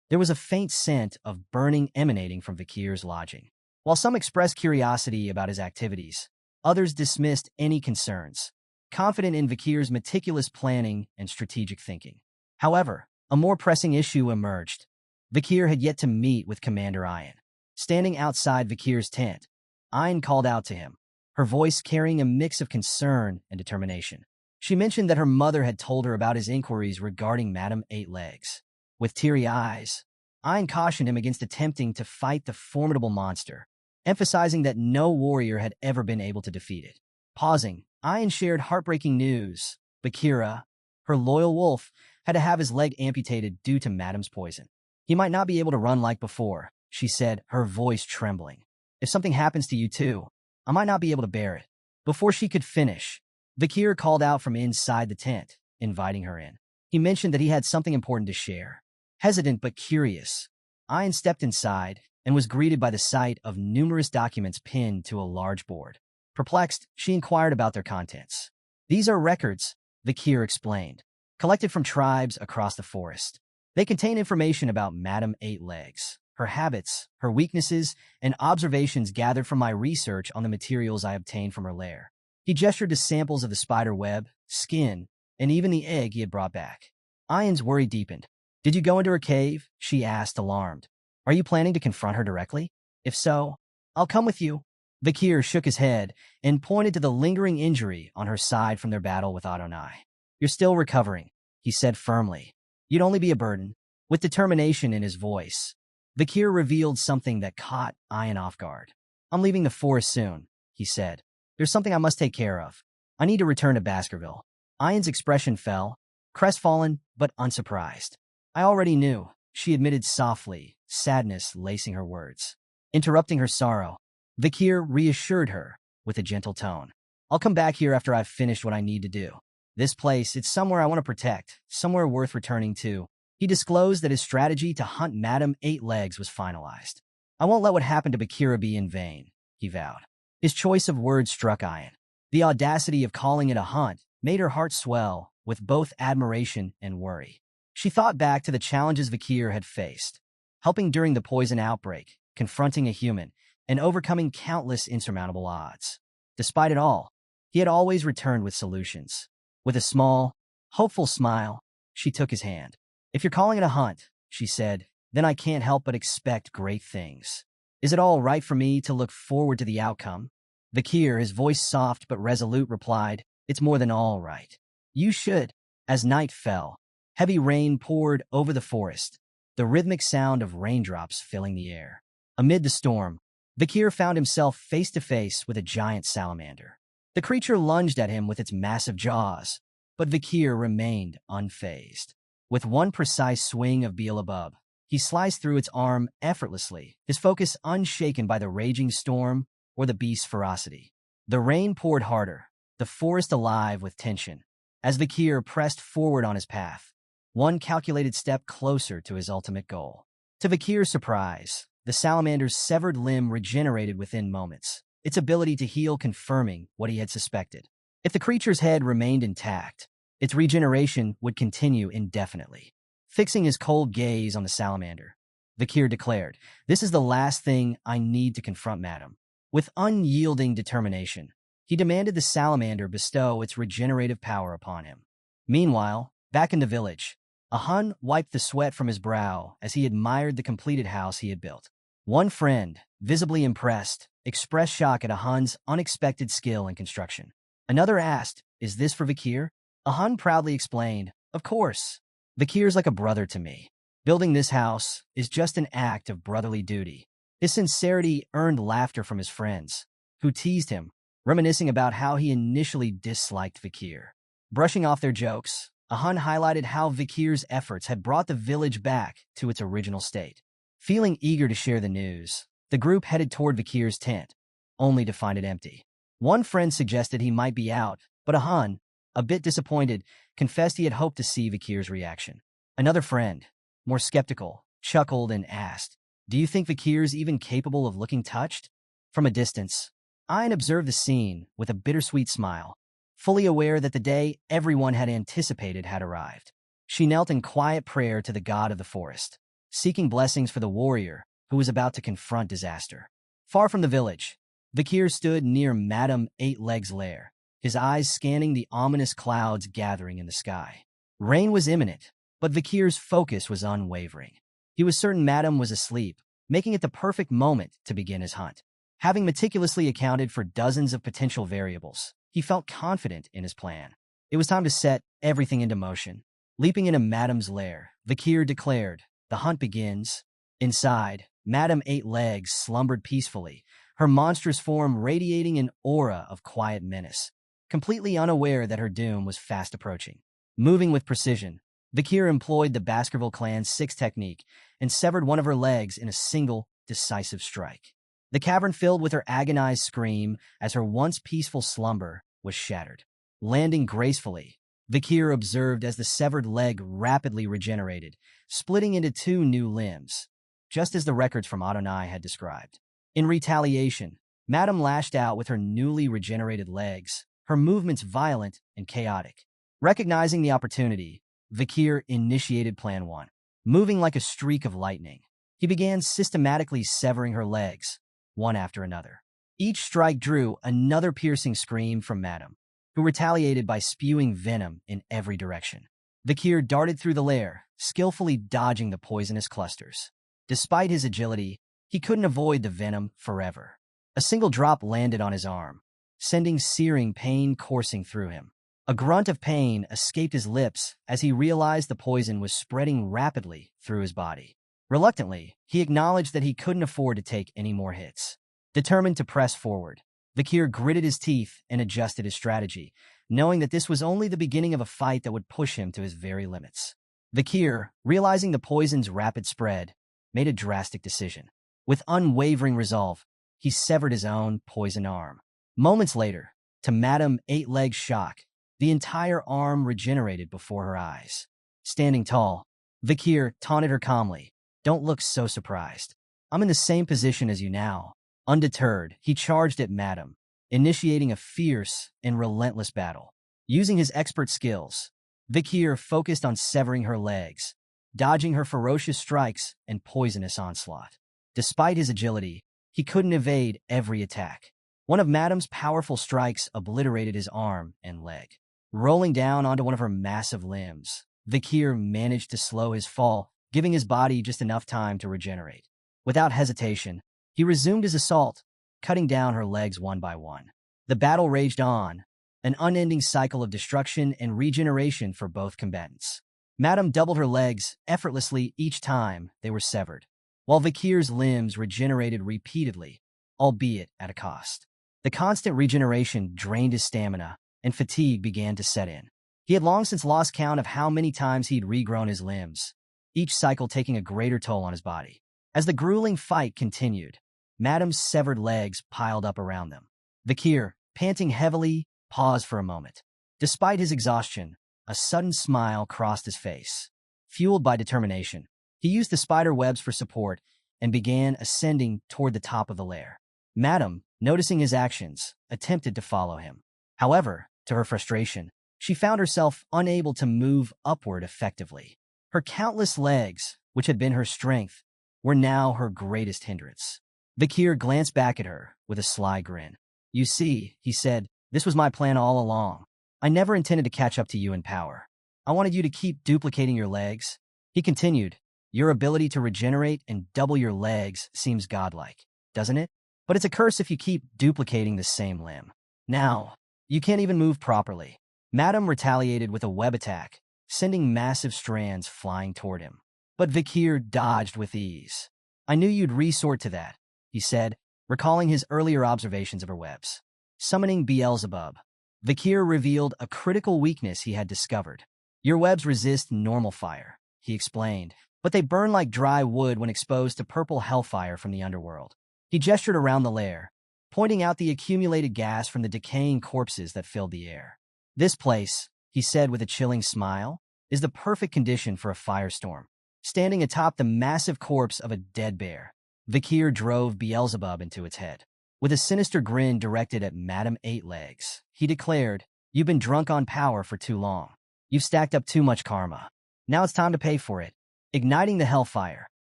[SPEAKER 1] There was a faint scent of burning emanating from Vakir's lodging. While some expressed curiosity about his activities, others dismissed any concerns, confident in Vakir's meticulous planning and strategic thinking. However, a more pressing issue emerged. Vakir had yet to meet with Commander Ayan. Standing outside Vakir's tent, Ayan called out to him, her voice carrying a mix of concern and determination. She mentioned that her mother had told her about his inquiries regarding Madame Eight Legs. With teary eyes, Ayan cautioned him against attempting to fight the formidable monster, emphasizing that no warrior had ever been able to defeat it. Pausing, Ayan shared heartbreaking news. Bakira, her loyal wolf, had to have his leg amputated due to Madame's poison. "He might not be able to run like before," she said, her voice trembling. "If something happens to you too, I might not be able to bear it." Before she could finish, Vakir called out from inside the tent, inviting her in. He mentioned that he had something important to share. Hesitant but curious, Ayan stepped inside, and was greeted by the sight of numerous documents pinned to a large board. Perplexed, she inquired about their contents. "These are records," Vakir explained, "collected from tribes across the forest. They contain information about Madame Eight Legs, her habits, her weaknesses, and observations gathered from my research on the materials I obtained from her lair." He gestured to samples of the spider web, skin, and even the egg he had brought back. Ian's worry deepened. "Did you go into her cave?" she asked, alarmed. "Are you planning to confront her directly? If so, I'll come with you." Vakir shook his head and pointed to the lingering injury on her side from their battle with Adonai. "You're still recovering," he said firmly. "You'd only be a burden." With determination in his voice, Vakir revealed something that caught Ian off guard. "I'm leaving the forest soon," he said. "There's something I must take care of. I need to return to Baskerville." Ian's expression fell, crestfallen but unsurprised. "I already knew," she admitted softly, sadness lacing her words. Interrupting her sorrow, Vakir reassured her with a gentle tone. "I'll come back here after I've finished what I need to do. This place, it's somewhere I want to protect, somewhere worth returning to." He disclosed that his strategy to hunt Madame Eight Legs was finalized. "I won't let what happened to Bakira be in vain," he vowed. His choice of words struck Ian. The audacity of calling it a hunt made her heart swell with both admiration and worry. She thought back to the challenges Vakir had faced, helping during the poison outbreak, confronting a human, and overcoming countless insurmountable odds. Despite it all, he had always returned with solutions. With a small, hopeful smile, she took his hand. "If you're calling it a hunt," she said, "then I can't help but expect great things. Is it all right for me to look forward to the outcome?" Vakir, his voice soft but resolute, replied, "It's more than all right. You should." As night fell, heavy rain poured over the forest, the rhythmic sound of raindrops filling the air. Amid the storm, Vakir found himself face to face with a giant salamander. The creature lunged at him with its massive jaws, but Vakir remained unfazed. With one precise swing of Beelzebub, he sliced through its arm effortlessly, his focus unshaken by the raging storm or the beast's ferocity. The rain poured harder, the forest alive with tension, as Vakir pressed forward on his path, one calculated step closer to his ultimate goal. To Vakir's surprise, the salamander's severed limb regenerated within moments, its ability to heal confirming what he had suspected. If the creature's head remained intact, its regeneration would continue indefinitely. Fixing his cold gaze on the salamander, Vakir declared, "This is the last thing I need to confront Madame." With unyielding determination, he demanded the salamander bestow its regenerative power upon him. Meanwhile, back in the village, a Hun wiped the sweat from his brow as he admired the completed house he had built. One friend, visibly impressed, expressed shock at a Hun's unexpected skill in construction. Another asked, "Is this for Vakir?" A Hun proudly explained, "Of course. Vakir's like a brother to me. Building this house is just an act of brotherly duty." His sincerity earned laughter from his friends, who teased him, reminiscing about how he initially disliked Vakir. Brushing off their jokes, a Hun highlighted how Vakir's efforts had brought the village back to its original state. Feeling eager to share the news, the group headed toward Vakir's tent, only to find it empty. One friend suggested he might be out, but a Hun, a bit disappointed, confessed he had hoped to see Vakir's reaction. Another friend, more skeptical, chuckled and asked, "Do you think Vakir's even capable of looking touched?" From a distance, Ian observed the scene with a bittersweet smile, fully aware that the day everyone had anticipated had arrived. She knelt in quiet prayer to the god of the forest, seeking blessings for the warrior who was about to confront disaster. Far from the village, Vakir stood near Madame Eight Legs' lair, his eyes scanning the ominous clouds gathering in the sky. Rain was imminent, but Vakir's focus was unwavering. He was certain Madame was asleep, making it the perfect moment to begin his hunt. Having meticulously accounted for dozens of potential variables, he felt confident in his plan. It was time to set everything into motion. Leaping into Madame's lair, Vakir declared, "The hunt begins." Inside, Madame Eight Legs slumbered peacefully, her monstrous form radiating an aura of quiet menace, completely unaware that her doom was fast approaching. Moving with precision, Vakir employed the Baskerville clan's six technique and severed one of her legs in a single, decisive strike. The cavern filled with her agonized scream as her once peaceful slumber was shattered. Landing gracefully, Vakir observed as the severed leg rapidly regenerated, splitting into two new limbs. just as the records from Adonai had described. In retaliation, Madame lashed out with her newly regenerated legs, her movements violent and chaotic. Recognizing the opportunity, Vakir initiated Plan 1. Moving like a streak of lightning, he began systematically severing her legs, one after another. Each strike drew another piercing scream from Madame, who retaliated by spewing venom in every direction. Vakir darted through the lair, skillfully dodging the poisonous clusters. Despite his agility, he couldn't avoid the venom forever. A single drop landed on his arm, sending searing pain coursing through him. A grunt of pain escaped his lips as he realized the poison was spreading rapidly through his body. Reluctantly, he acknowledged that he couldn't afford to take any more hits. Determined to press forward, Vakir gritted his teeth and adjusted his strategy, knowing that this was only the beginning of a fight that would push him to his very limits. Vakir, realizing the poison's rapid spread, made a drastic decision. With unwavering resolve, he severed his own poisoned arm. Moments later, to Madame Eight-Leg's shock, the entire arm regenerated before her eyes. Standing tall, Vakir taunted her calmly. "Don't look so surprised. I'm in the same position as you now." Undeterred, he charged at Madame, initiating a fierce and relentless battle. Using his expert skills, Vakir focused on severing her legs, dodging her ferocious strikes and poisonous onslaught. Despite his agility, he couldn't evade every attack. One of Madame's powerful strikes obliterated his arm and leg. Rolling down onto one of her massive limbs, Vakir managed to slow his fall, giving his body just enough time to regenerate. Without hesitation, he resumed his assault, cutting down her legs one by one. The battle raged on, an unending cycle of destruction and regeneration for both combatants. Madame doubled her legs effortlessly each time they were severed, while Vakir's limbs regenerated repeatedly, albeit at a cost. The constant regeneration drained his stamina, and fatigue began to set in. He had long since lost count of how many times he'd regrown his limbs, each cycle taking a greater toll on his body. As the grueling fight continued, Madame's severed legs piled up around them. Vakir, panting heavily, paused for a moment. Despite his exhaustion, a sudden smile crossed his face. Fueled by determination, he used the spider webs for support and began ascending toward the top of the lair. Madame, noticing his actions, attempted to follow him. However, to her frustration, she found herself unable to move upward effectively. Her countless legs, which had been her strength, were now her greatest hindrance. Vakir glanced back at her with a sly grin. "You see," he said, "this was my plan all along. I never intended to catch up to you in power. I wanted you to keep duplicating your legs." He continued, "Your ability to regenerate and double your legs seems godlike, doesn't it? But it's a curse if you keep duplicating the same limb. Now, you can't even move properly." Madame retaliated with a web attack, sending massive strands flying toward him. But Vakir dodged with ease. "I knew you'd resort to that," he said, recalling his earlier observations of her webs. Summoning Beelzebub, Vakir revealed a critical weakness he had discovered. "Your webs resist normal fire," he explained, "but they burn like dry wood when exposed to purple hellfire from the underworld." He gestured around the lair, pointing out the accumulated gas from the decaying corpses that filled the air. "This place," he said with a chilling smile, "is the perfect condition for a firestorm." Standing atop the massive corpse of a dead bear, Vakir drove Beelzebub into its head. With a sinister grin directed at Madame Eight-Legs, he declared, "You've been drunk on power for too long. You've stacked up too much karma. Now it's time to pay for it." Igniting the hellfire,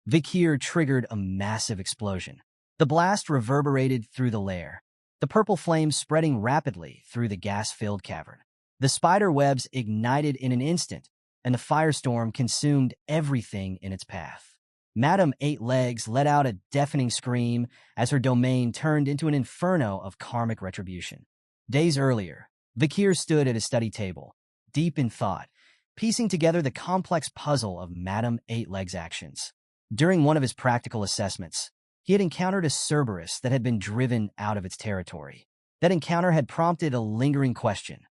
[SPEAKER 1] Vakir triggered a massive explosion. The blast reverberated through the lair, the purple flames spreading rapidly through the gas-filled cavern. The spider webs ignited in an instant, and the firestorm consumed everything in its path. Madame Eight-Legs let out a deafening scream as her domain turned into an inferno of karmic retribution. Days earlier, Vakir stood at his study table, deep in thought, piecing together the complex puzzle of Madame Eight-Legs' actions. During one of his practical assessments, he had encountered a Cerberus that had been driven out of its territory. That encounter had prompted a lingering question.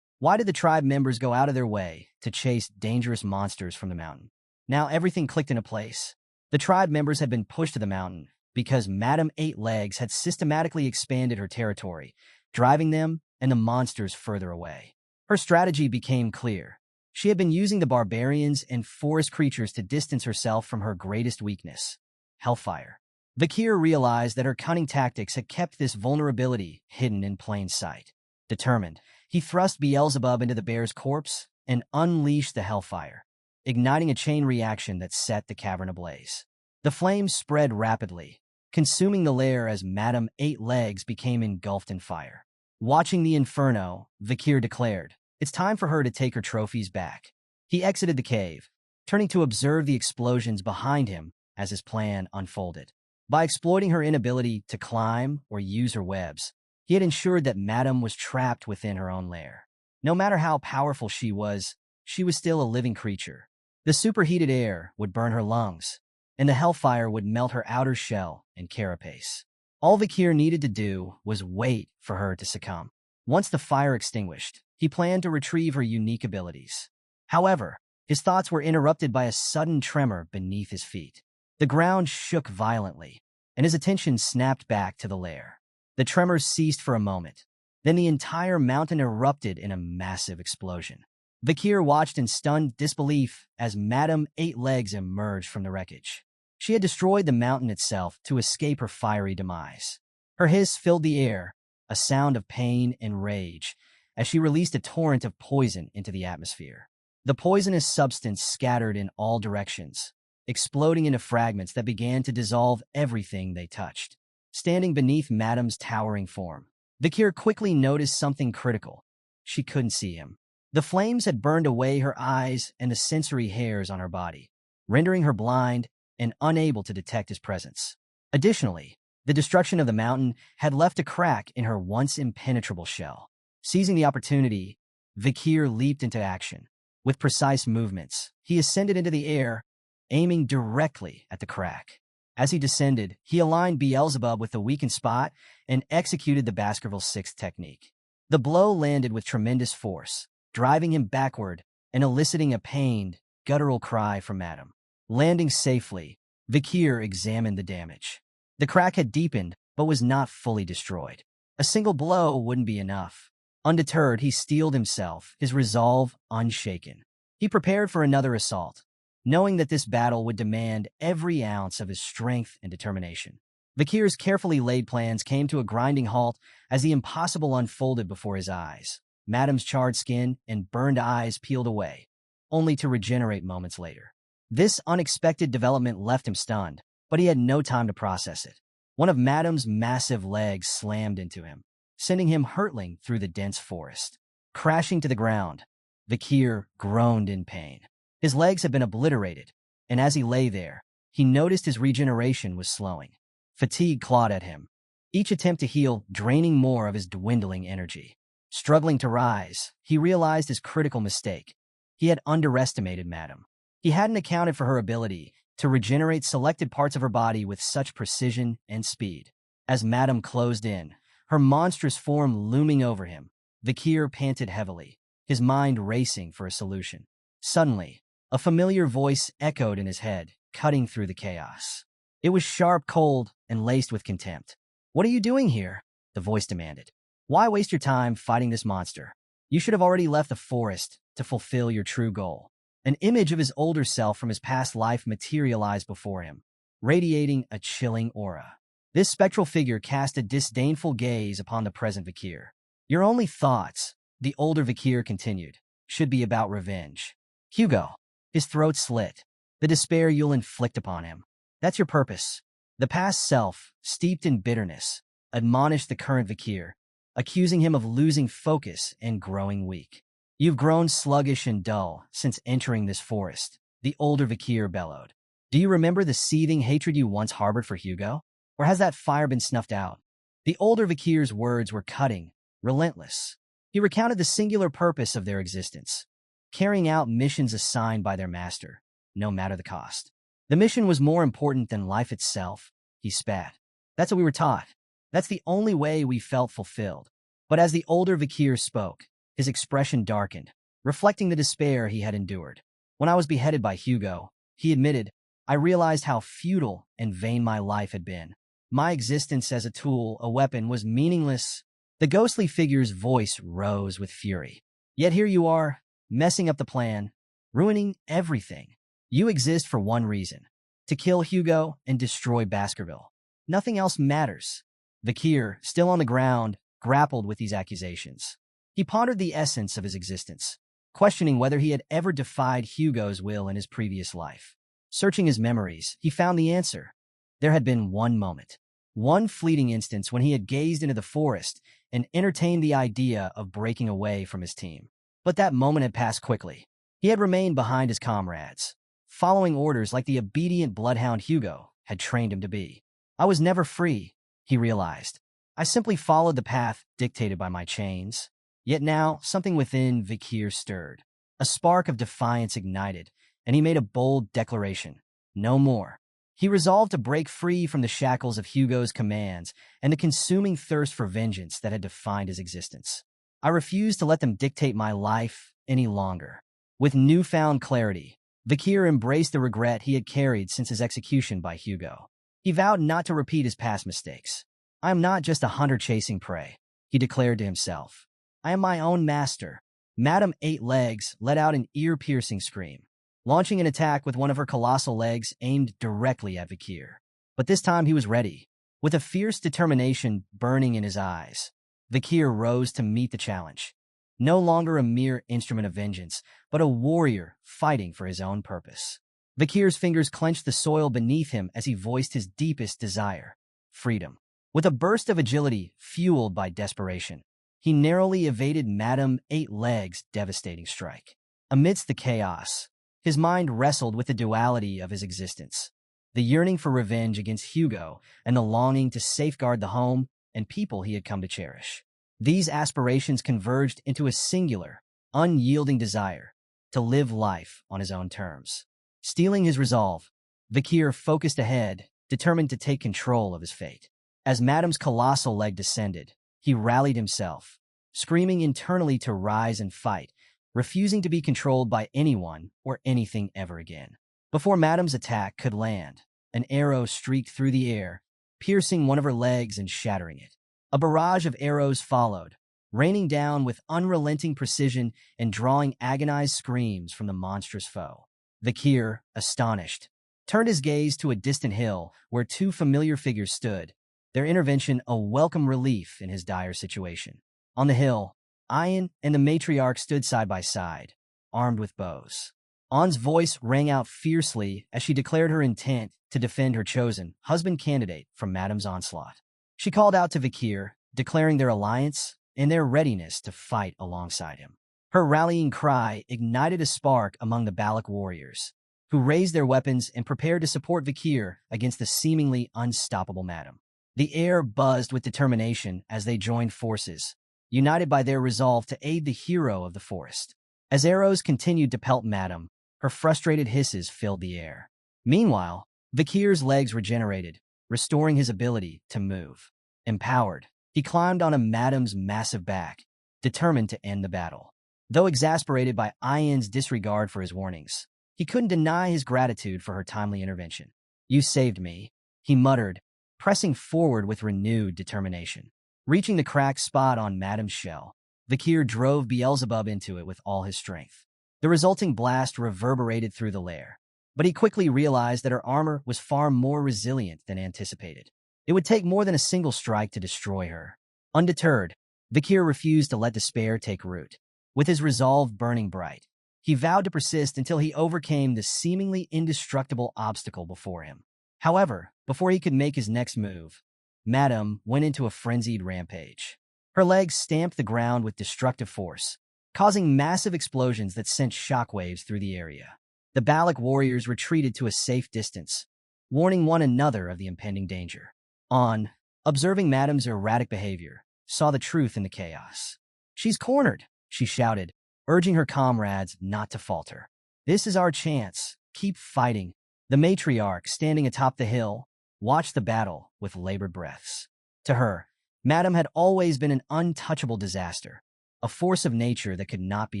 [SPEAKER 1] Why did the tribe members go out of their way to chase dangerous monsters from the mountain? Now everything clicked into place. The tribe members had been pushed to the mountain because Madame Eight-Legs had systematically expanded her territory, driving them and the monsters further away. Her strategy became clear. She had been using the barbarians and forest creatures to distance herself from her greatest weakness, Hellfire. Vakir realized that her cunning tactics had kept this vulnerability hidden in plain sight. Determined, he thrust Beelzebub into the bear's corpse and unleashed the Hellfire, igniting a chain reaction that set the cavern ablaze. The flames spread rapidly, consuming the lair as Madame Eight Legs became engulfed in fire. Watching the inferno, Vakir declared, "It's time for her to take her trophies back." He exited the cave, turning to observe the explosions behind him as his plan unfolded. By exploiting her inability to climb or use her webs, he had ensured that Madame was trapped within her own lair. No matter how powerful she was still a living creature. The superheated air would burn her lungs, and the hellfire would melt her outer shell and carapace. All Vakir needed to do was wait for her to succumb. Once the fire extinguished, he planned to retrieve her unique abilities. However, his thoughts were interrupted by a sudden tremor beneath his feet. The ground shook violently, and his attention snapped back to the lair. The tremors ceased for a moment. Then the entire mountain erupted in a massive explosion. Vakir watched in stunned disbelief as Madame Eight Legs emerged from the wreckage. She had destroyed the mountain itself to escape her fiery demise. Her hiss filled the air, a sound of pain and rage, as she released a torrent of poison into the atmosphere. The poisonous substance scattered in all directions, exploding into fragments that began to dissolve everything they touched. Standing beneath Madame's towering form, Vakir quickly noticed something critical. She couldn't see him. The flames had burned away her eyes and the sensory hairs on her body, rendering her blind and unable to detect his presence. Additionally, the destruction of the mountain had left a crack in her once impenetrable shell. Seizing the opportunity, Vakir leaped into action. With precise movements, he ascended into the air, aiming directly at the crack. As he descended, he aligned Beelzebub with the weakened spot and executed the Baskerville Sixth technique. The blow landed with tremendous force, driving him backward and eliciting a pained, guttural cry from Madame. Landing safely, Vakir examined the damage. The crack had deepened, but was not fully destroyed. A single blow wouldn't be enough. Undeterred, he steeled himself, his resolve unshaken. He prepared for another assault, knowing that this battle would demand every ounce of his strength and determination. Vakir's carefully laid plans came to a grinding halt as the impossible unfolded before his eyes. Madame's charred skin and burned eyes peeled away, only to regenerate moments later. This unexpected development left him stunned, but he had no time to process it. One of Madame's massive legs slammed into him, sending him hurtling through the dense forest. Crashing to the ground, Vakir groaned in pain. His legs had been obliterated, and as he lay there, he noticed his regeneration was slowing. Fatigue clawed at him, each attempt to heal draining more of his dwindling energy. Struggling to rise, he realized his critical mistake. He had underestimated Madame. He hadn't accounted for her ability to regenerate selected parts of her body with such precision and speed. As Madame closed in, her monstrous form looming over him, Vakir panted heavily, his mind racing for a solution. Suddenly, a familiar voice echoed in his head, cutting through the chaos. It was sharp, cold, and laced with contempt. "What are you doing here?" the voice demanded. "Why waste your time fighting this monster? You should have already left the forest to fulfill your true goal." An image of his older self from his past life materialized before him, radiating a chilling aura. This spectral figure cast a disdainful gaze upon the present Vakir. "Your only thoughts," the older Vakir continued, "should be about revenge. Hugo." His throat slit. "The despair you'll inflict upon him. That's your purpose." The past self, steeped in bitterness, admonished the current Vakir, accusing him of losing focus and growing weak. "You've grown sluggish and dull since entering this forest," the older Vakir bellowed. "Do you remember the seething hatred you once harbored for Hugo? Or has that fire been snuffed out?" The older Vakir's words were cutting, relentless. He recounted the singular purpose of their existence, carrying out missions assigned by their master, no matter the cost. The mission was more important than life itself, he spat. "That's what we were taught. That's the only way we felt fulfilled." But as the older Vakir spoke, his expression darkened, reflecting the despair he had endured. "When I was beheaded by Hugo," he admitted, "I realized how futile and vain my life had been. My existence as a tool, a weapon, was meaningless." The ghostly figure's voice rose with fury. "Yet here you are, messing up the plan, ruining everything. You exist for one reason: to kill Hugo and destroy Baskerville. Nothing else matters. Vakir, still on the ground, grappled with these accusations. He pondered the essence of his existence, questioning whether he had ever defied Hugo's will in his previous life. Searching his memories, he found the answer. There had been one moment, one fleeting instance when he had gazed into the forest and entertained the idea of breaking away from his team. But that moment had passed quickly. He had remained behind his comrades, following orders like the obedient bloodhound Hugo had trained him to be. I was never free, he realized. I simply followed the path dictated by my chains. Yet now, something within Vakir stirred. A spark of defiance ignited, and he made a bold declaration. No more. He resolved to break free from the shackles of Hugo's commands and the consuming thirst for vengeance that had defined his existence. I refused to let them dictate my life any longer. With newfound clarity, Vakir embraced the regret he had carried since his execution by Hugo. He vowed not to repeat his past mistakes. I am not just a hunter chasing prey, he declared to himself. I am my own master. Madame Eight Legs let out an ear-piercing scream, launching an attack with one of her colossal legs aimed directly at Vakir. But this time he was ready. With a fierce determination burning in his eyes, Vakir rose to meet the challenge. No longer a mere instrument of vengeance, but a warrior fighting for his own purpose. Vakir's fingers clenched the soil beneath him as he voiced his deepest desire: freedom. With a burst of agility fueled by desperation, he narrowly evaded Madame Eight Legs' devastating strike. Amidst the chaos, his mind wrestled with the duality of his existence, the yearning for revenge against Hugo and the longing to safeguard the home and people he had come to cherish. These aspirations converged into a singular, unyielding desire to live life on his own terms. Steeling his resolve, Vakir focused ahead, determined to take control of his fate. As Madame's colossal leg descended, he rallied himself, screaming internally to rise and fight, refusing to be controlled by anyone or anything ever again. Before Madame's attack could land, an arrow streaked through the air, piercing one of her legs and shattering it. A barrage of arrows followed, raining down with unrelenting precision and drawing agonized screams from the monstrous foe. Vakir, astonished, turned his gaze to a distant hill where two familiar figures stood, their intervention a welcome relief in his dire situation. On the hill, Ayan and the matriarch stood side by side, armed with bows. An's voice rang out fiercely as she declared her intent to defend her chosen husband candidate from Madame's onslaught. She called out to Vakir, declaring their alliance and their readiness to fight alongside him. Her rallying cry ignited a spark among the Balac warriors, who raised their weapons and prepared to support Vakir against the seemingly unstoppable Madame. The air buzzed with determination as they joined forces, united by their resolve to aid the hero of the forest. As arrows continued to pelt Madame, her frustrated hisses filled the air. Meanwhile, Vakir's legs regenerated, restoring his ability to move. Empowered, he climbed on a Madame's massive back, determined to end the battle. Though exasperated by Ayan's disregard for his warnings, he couldn't deny his gratitude for her timely intervention. "You saved me," he muttered, pressing forward with renewed determination. Reaching the cracked spot on Madame's shell, Vakir drove Beelzebub into it with all his strength. The resulting blast reverberated through the lair, but he quickly realized that her armor was far more resilient than anticipated. It would take more than a single strike to destroy her. Undeterred, Vakir refused to let despair take root. With his resolve burning bright, he vowed to persist until he overcame the seemingly indestructible obstacle before him. However, before he could make his next move, Madame went into a frenzied rampage. Her legs stamped the ground with destructive force, causing massive explosions that sent shockwaves through the area. The Balac warriors retreated to a safe distance, warning one another of the impending danger. An, observing Madame's erratic behavior, saw the truth in the chaos. "She's cornered," she shouted, urging her comrades not to falter. "This is our chance. Keep fighting." The matriarch, standing atop the hill, watched the battle with labored breaths. To her, Madame had always been an untouchable disaster, a force of nature that could not be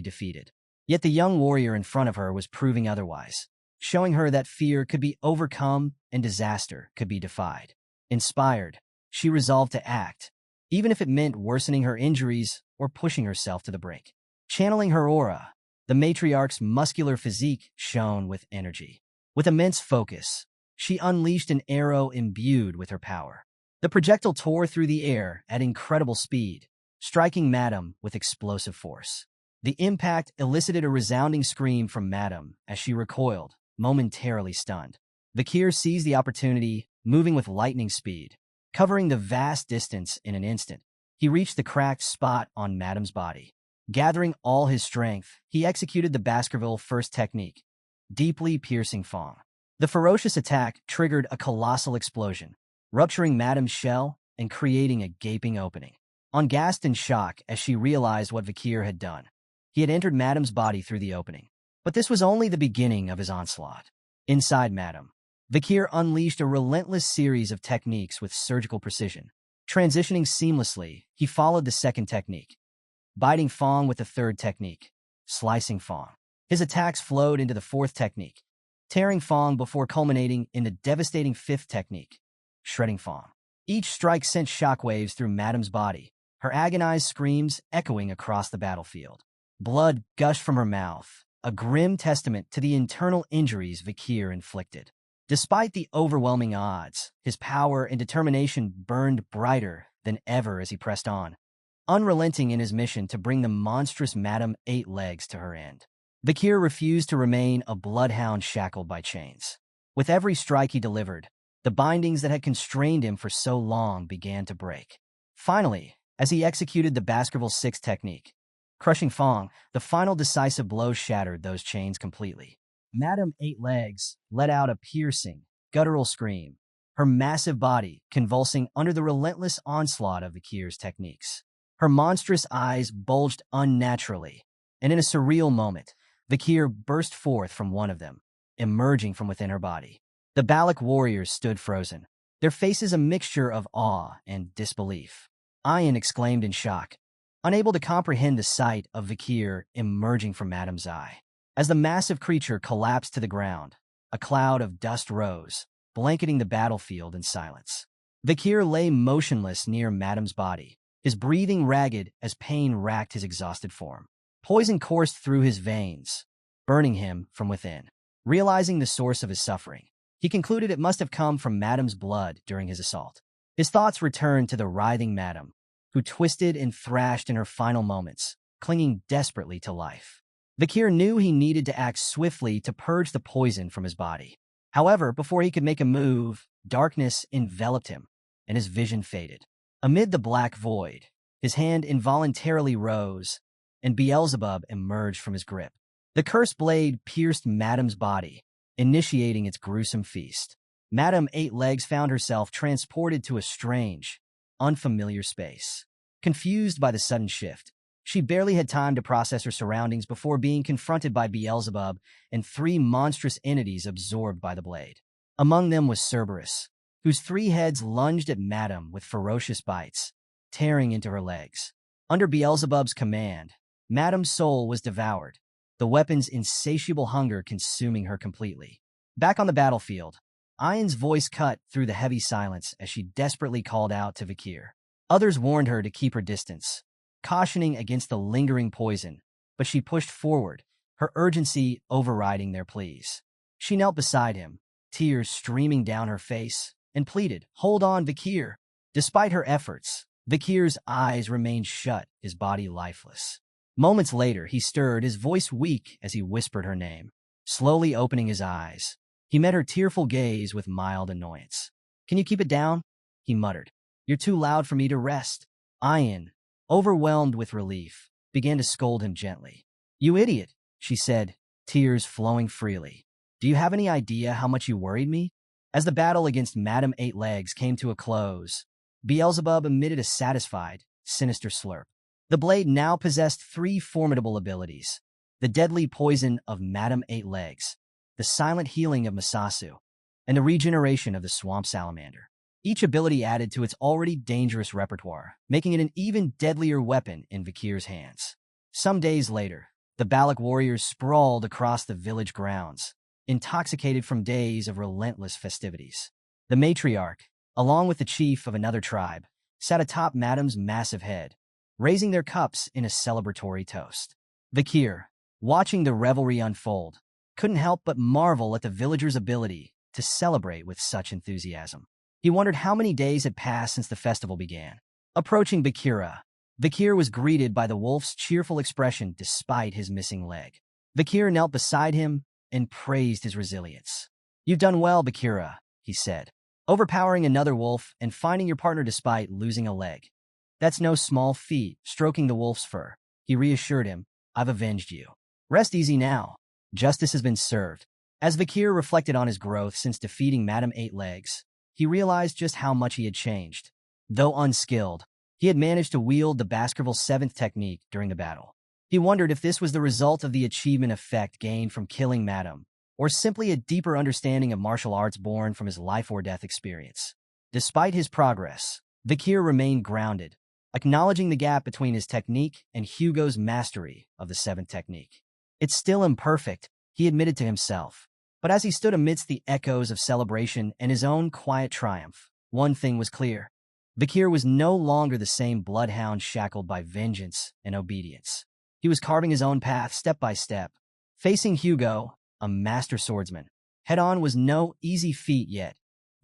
[SPEAKER 1] defeated. Yet the young warrior in front of her was proving otherwise, showing her that fear could be overcome and disaster could be defied. Inspired, she resolved to act, even if it meant worsening her injuries or pushing herself to the brink. Channeling her aura, the matriarch's muscular physique shone with energy. With immense focus, she unleashed an arrow imbued with her power. The projectile tore through the air at incredible speed, striking Madame with explosive force. The impact elicited a resounding scream from Madame as she recoiled, momentarily stunned. Vakir seized the opportunity, moving with lightning speed, covering the vast distance in an instant. He reached the cracked spot on Madame's body. Gathering all his strength, he executed the Baskerville first technique, deeply piercing Fong. The ferocious attack triggered a colossal explosion, rupturing Madame's shell and creating a gaping opening. Aghast in shock as she realized what Vakir had done, he had entered Madame's body through the opening. But this was only the beginning of his onslaught. Inside Madame, Vakir unleashed a relentless series of techniques with surgical precision. Transitioning seamlessly, he followed the second technique, biting Fong with the third technique, slicing Fong. His attacks flowed into the fourth technique, tearing Fong before culminating in the devastating fifth technique, shredding Fong. Each strike sent shockwaves through Madame's body, her agonized screams echoing across the battlefield. Blood gushed from her mouth, a grim testament to the internal injuries Vakir inflicted. Despite the overwhelming odds, his power and determination burned brighter than ever as he pressed on, unrelenting in his mission to bring the monstrous Madame Eight Legs to her end. Vakir refused to remain a bloodhound shackled by chains. With every strike he delivered, the bindings that had constrained him for so long began to break. Finally, as he executed the Baskerville Six technique, crushing Fong, the final decisive blow shattered those chains completely. Madame Eight Legs let out a piercing, guttural scream, her massive body convulsing under the relentless onslaught of Vakir's techniques. Her monstrous eyes bulged unnaturally, and in a surreal moment, Vakir burst forth from one of them, emerging from within her body. The Balac warriors stood frozen, their faces a mixture of awe and disbelief. Ian exclaimed in shock, unable to comprehend the sight of Vakir emerging from Madame's eye. As the massive creature collapsed to the ground, a cloud of dust rose, blanketing the battlefield in silence. Vakir lay motionless near Madame's body, his breathing ragged as pain racked his exhausted form. Poison coursed through his veins, burning him from within. Realizing the source of his suffering, he concluded it must have come from Madame's blood during his assault. His thoughts returned to the writhing Madame, who twisted and thrashed in her final moments, clinging desperately to life. Vakir knew he needed to act swiftly to purge the poison from his body. However, before he could make a move, darkness enveloped him, and his vision faded. Amid the black void, his hand involuntarily rose, and Beelzebub emerged from his grip. The cursed blade pierced Madame's body, initiating its gruesome feast. Madame Eight Legs found herself transported to a strange, unfamiliar space. Confused by the sudden shift, she barely had time to process her surroundings before being confronted by Beelzebub and three monstrous entities absorbed by the blade. Among them was Cerberus, whose three heads lunged at Madame with ferocious bites, tearing into her legs. Under Beelzebub's command, Madame's soul was devoured, the weapon's insatiable hunger consuming her completely. Back on the battlefield, Ian's voice cut through the heavy silence as she desperately called out to Vakir. Others warned her to keep her distance, cautioning against the lingering poison, but she pushed forward, her urgency overriding their pleas. She knelt beside him, tears streaming down her face, and pleaded, "Hold on, Vakir." Despite her efforts, Vakir's eyes remained shut, his body lifeless. Moments later, he stirred, his voice weak as he whispered her name. Slowly opening his eyes, he met her tearful gaze with mild annoyance. "Can you keep it down?" he muttered. "You're too loud for me to rest." Ian, overwhelmed with relief, began to scold him gently. "You idiot," she said, tears flowing freely. "Do you have any idea how much you worried me?" As the battle against Madame Eight Legs came to a close, Beelzebub emitted a satisfied, sinister slurp. The blade now possessed three formidable abilities: the deadly poison of Madame Eight Legs, the silent healing of Masasu, and the regeneration of the swamp salamander. Each ability added to its already dangerous repertoire, making it an even deadlier weapon in Vakir's hands. Some days later, the Balac warriors sprawled across the village grounds, intoxicated from days of relentless festivities. The matriarch, along with the chief of another tribe, sat atop Madame's massive head, raising their cups in a celebratory toast. Vakir, watching the revelry unfold, couldn't help but marvel at the villagers' ability to celebrate with such enthusiasm. He wondered how many days had passed since the festival began. Approaching Vakir was greeted by the wolf's cheerful expression despite his missing leg. Vakir knelt beside him and praised his resilience. "You've done well, Vakira," he said, "overpowering another wolf and finding your partner despite losing a leg. That's no small feat." Stroking the wolf's fur, he reassured him, "I've avenged you. Rest easy now. Justice has been served." As Vakir reflected on his growth since defeating Madame Eight Legs, he realized just how much he had changed. Though unskilled, he had managed to wield the Baskerville 7th technique during the battle. He wondered if this was the result of the achievement effect gained from killing Madame, or simply a deeper understanding of martial arts born from his life-or-death experience. Despite his progress, Vakir remained grounded, acknowledging the gap between his technique and Hugo's mastery of the 7th technique. "It's still imperfect," he admitted to himself. But as he stood amidst the echoes of celebration and his own quiet triumph, one thing was clear. Vakir was no longer the same bloodhound shackled by vengeance and obedience. He was carving his own path step by step. Facing Hugo, a master swordsman, head-on was no easy feat yet.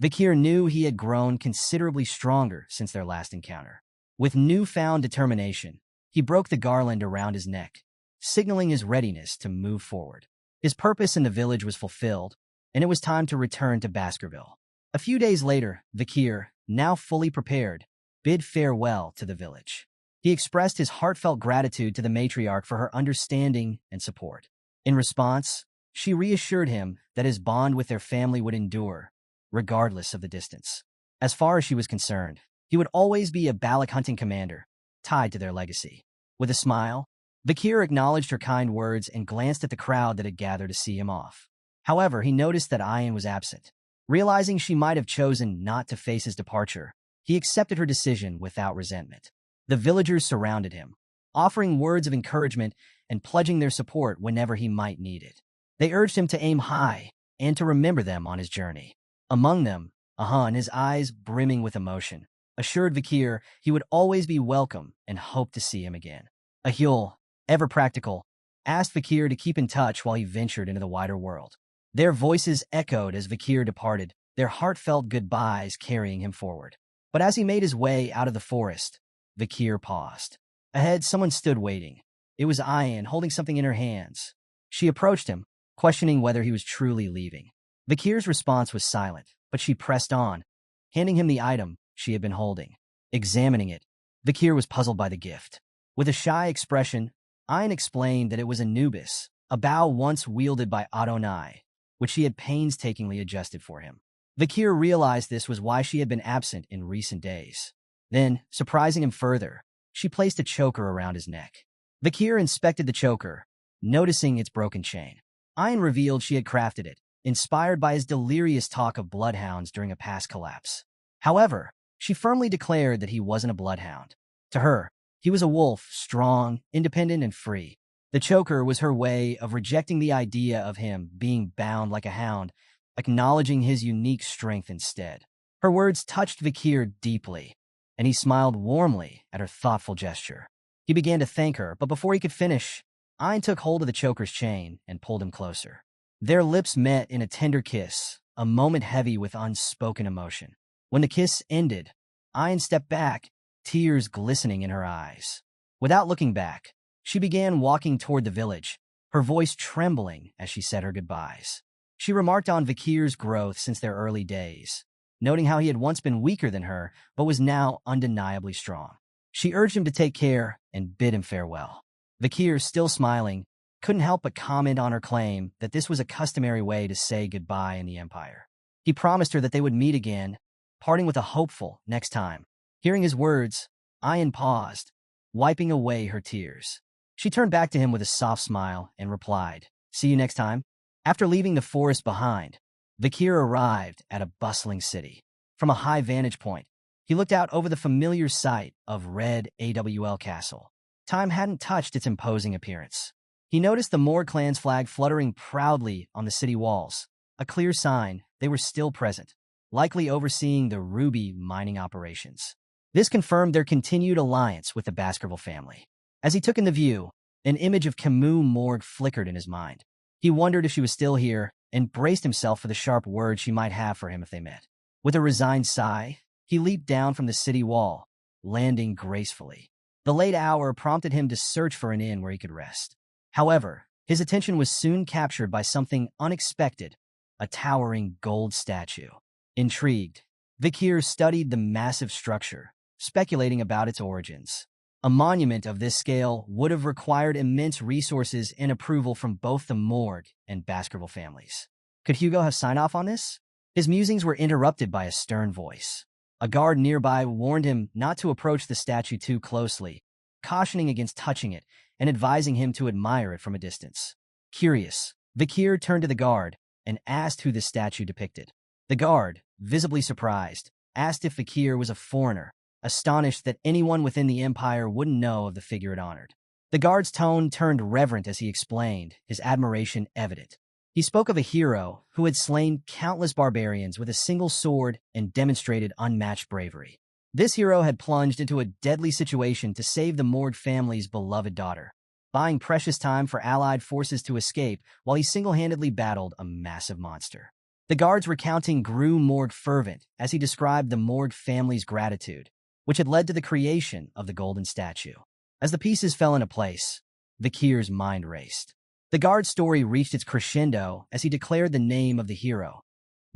[SPEAKER 1] Vakir knew he had grown considerably stronger since their last encounter. With newfound determination, he broke the garland around his neck, signaling his readiness to move forward. His purpose in the village was fulfilled, and it was time to return to Baskerville. A few days later, Vakir, now fully prepared, bid farewell to the village. He expressed his heartfelt gratitude to the matriarch for her understanding and support. In response, she reassured him that his bond with their family would endure, regardless of the distance. As far as she was concerned, he would always be a Balac hunting commander, tied to their legacy. With a smile, Vakir acknowledged her kind words and glanced at the crowd that had gathered to see him off. However, he noticed that Ayan was absent. Realizing she might have chosen not to face his departure, he accepted her decision without resentment. The villagers surrounded him, offering words of encouragement and pledging their support whenever he might need it. They urged him to aim high and to remember them on his journey. Among them, Ahan, his eyes brimming with emotion, assured Vakir he would always be welcome and hoped to see him again. Ahul, ever practical, asked Vakir to keep in touch while he ventured into the wider world. Their voices echoed as Vakir departed, their heartfelt goodbyes carrying him forward. But as he made his way out of the forest, Vakir paused. Ahead, someone stood waiting. It was Ayan, holding something in her hands. She approached him, questioning whether he was truly leaving. Vakir's response was silent, but she pressed on, handing him the item she had been holding. Examining it, Vakir was puzzled by the gift. With a shy expression, Ayan explained that it was Anubis, a bow once wielded by Adonai, which she had painstakingly adjusted for him. Vakir realized this was why she had been absent in recent days. Then, surprising him further, she placed a choker around his neck. Vakir inspected the choker, noticing its broken chain. Ayan revealed she had crafted it, inspired by his delirious talk of bloodhounds during a past collapse. However, she firmly declared that he wasn't a bloodhound. To her, he was a wolf, strong, independent, and free. The choker was her way of rejecting the idea of him being bound like a hound, acknowledging his unique strength instead. Her words touched Vakir deeply, and he smiled warmly at her thoughtful gesture. He began to thank her, but before he could finish, Ayan took hold of the choker's chain and pulled him closer. Their lips met in a tender kiss, a moment heavy with unspoken emotion. When the kiss ended, Ayan stepped back, tears glistening in her eyes. Without looking back, she began walking toward the village, her voice trembling as she said her goodbyes. She remarked on Vakir's growth since their early days, noting how he had once been weaker than her, but was now undeniably strong. She urged him to take care and bid him farewell. Vakir, still smiling, couldn't help but comment on her claim that this was a customary way to say goodbye in the Empire. He promised her that they would meet again, parting with a hopeful next time. Hearing his words, Ayan paused, wiping away her tears. She turned back to him with a soft smile and replied, "See you next time." After leaving the forest behind, Vakir arrived at a bustling city. From a high vantage point, he looked out over the familiar sight of Red AWL Castle. Time hadn't touched its imposing appearance. He noticed the Morg clan's flag fluttering proudly on the city walls, a clear sign they were still present, likely overseeing the ruby mining operations. This confirmed their continued alliance with the Baskerville family. As he took in the view, an image of Kimu Morg flickered in his mind. He wondered if she was still here, and braced himself for the sharp words she might have for him if they met. With a resigned sigh, he leaped down from the city wall, landing gracefully. The late hour prompted him to search for an inn where he could rest. However, his attention was soon captured by something unexpected, a towering gold statue. Intrigued, Vakir studied the massive structure, speculating about its origins. A monument of this scale would have required immense resources and approval from both the Morg and Baskerville families. Could Hugo have signed off on this? His musings were interrupted by a stern voice. A guard nearby warned him not to approach the statue too closely, cautioning against touching it and advising him to admire it from a distance. Curious, Vakir turned to the guard and asked who the statue depicted. The guard, visibly surprised, asked if Vakir was a foreigner, astonished that anyone within the Empire wouldn't know of the figure it honored. The guard's tone turned reverent as he explained, his admiration evident. He spoke of a hero who had slain countless barbarians with a single sword and demonstrated unmatched bravery. This hero had plunged into a deadly situation to save the Morg family's beloved daughter, buying precious time for allied forces to escape while he single-handedly battled a massive monster. The guard's recounting grew more fervent as he described the Morg family's gratitude, which had led to the creation of the golden statue. As the pieces fell into place, Vakir's mind raced. The guard's story reached its crescendo as he declared the name of the hero,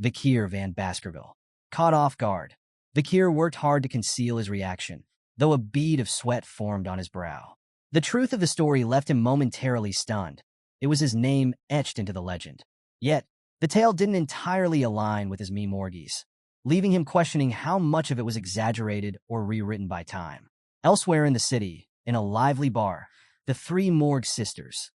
[SPEAKER 1] Vakir van Baskerville. Caught off guard, Vakir worked hard to conceal his reaction, though a bead of sweat formed on his brow. The truth of the story left him momentarily stunned. It was his name etched into the legend. Yet, the tale didn't entirely align with his Morgese, leaving him questioning how much of it was exaggerated or rewritten by time. Elsewhere in the city, in a lively bar, the three Morg sisters,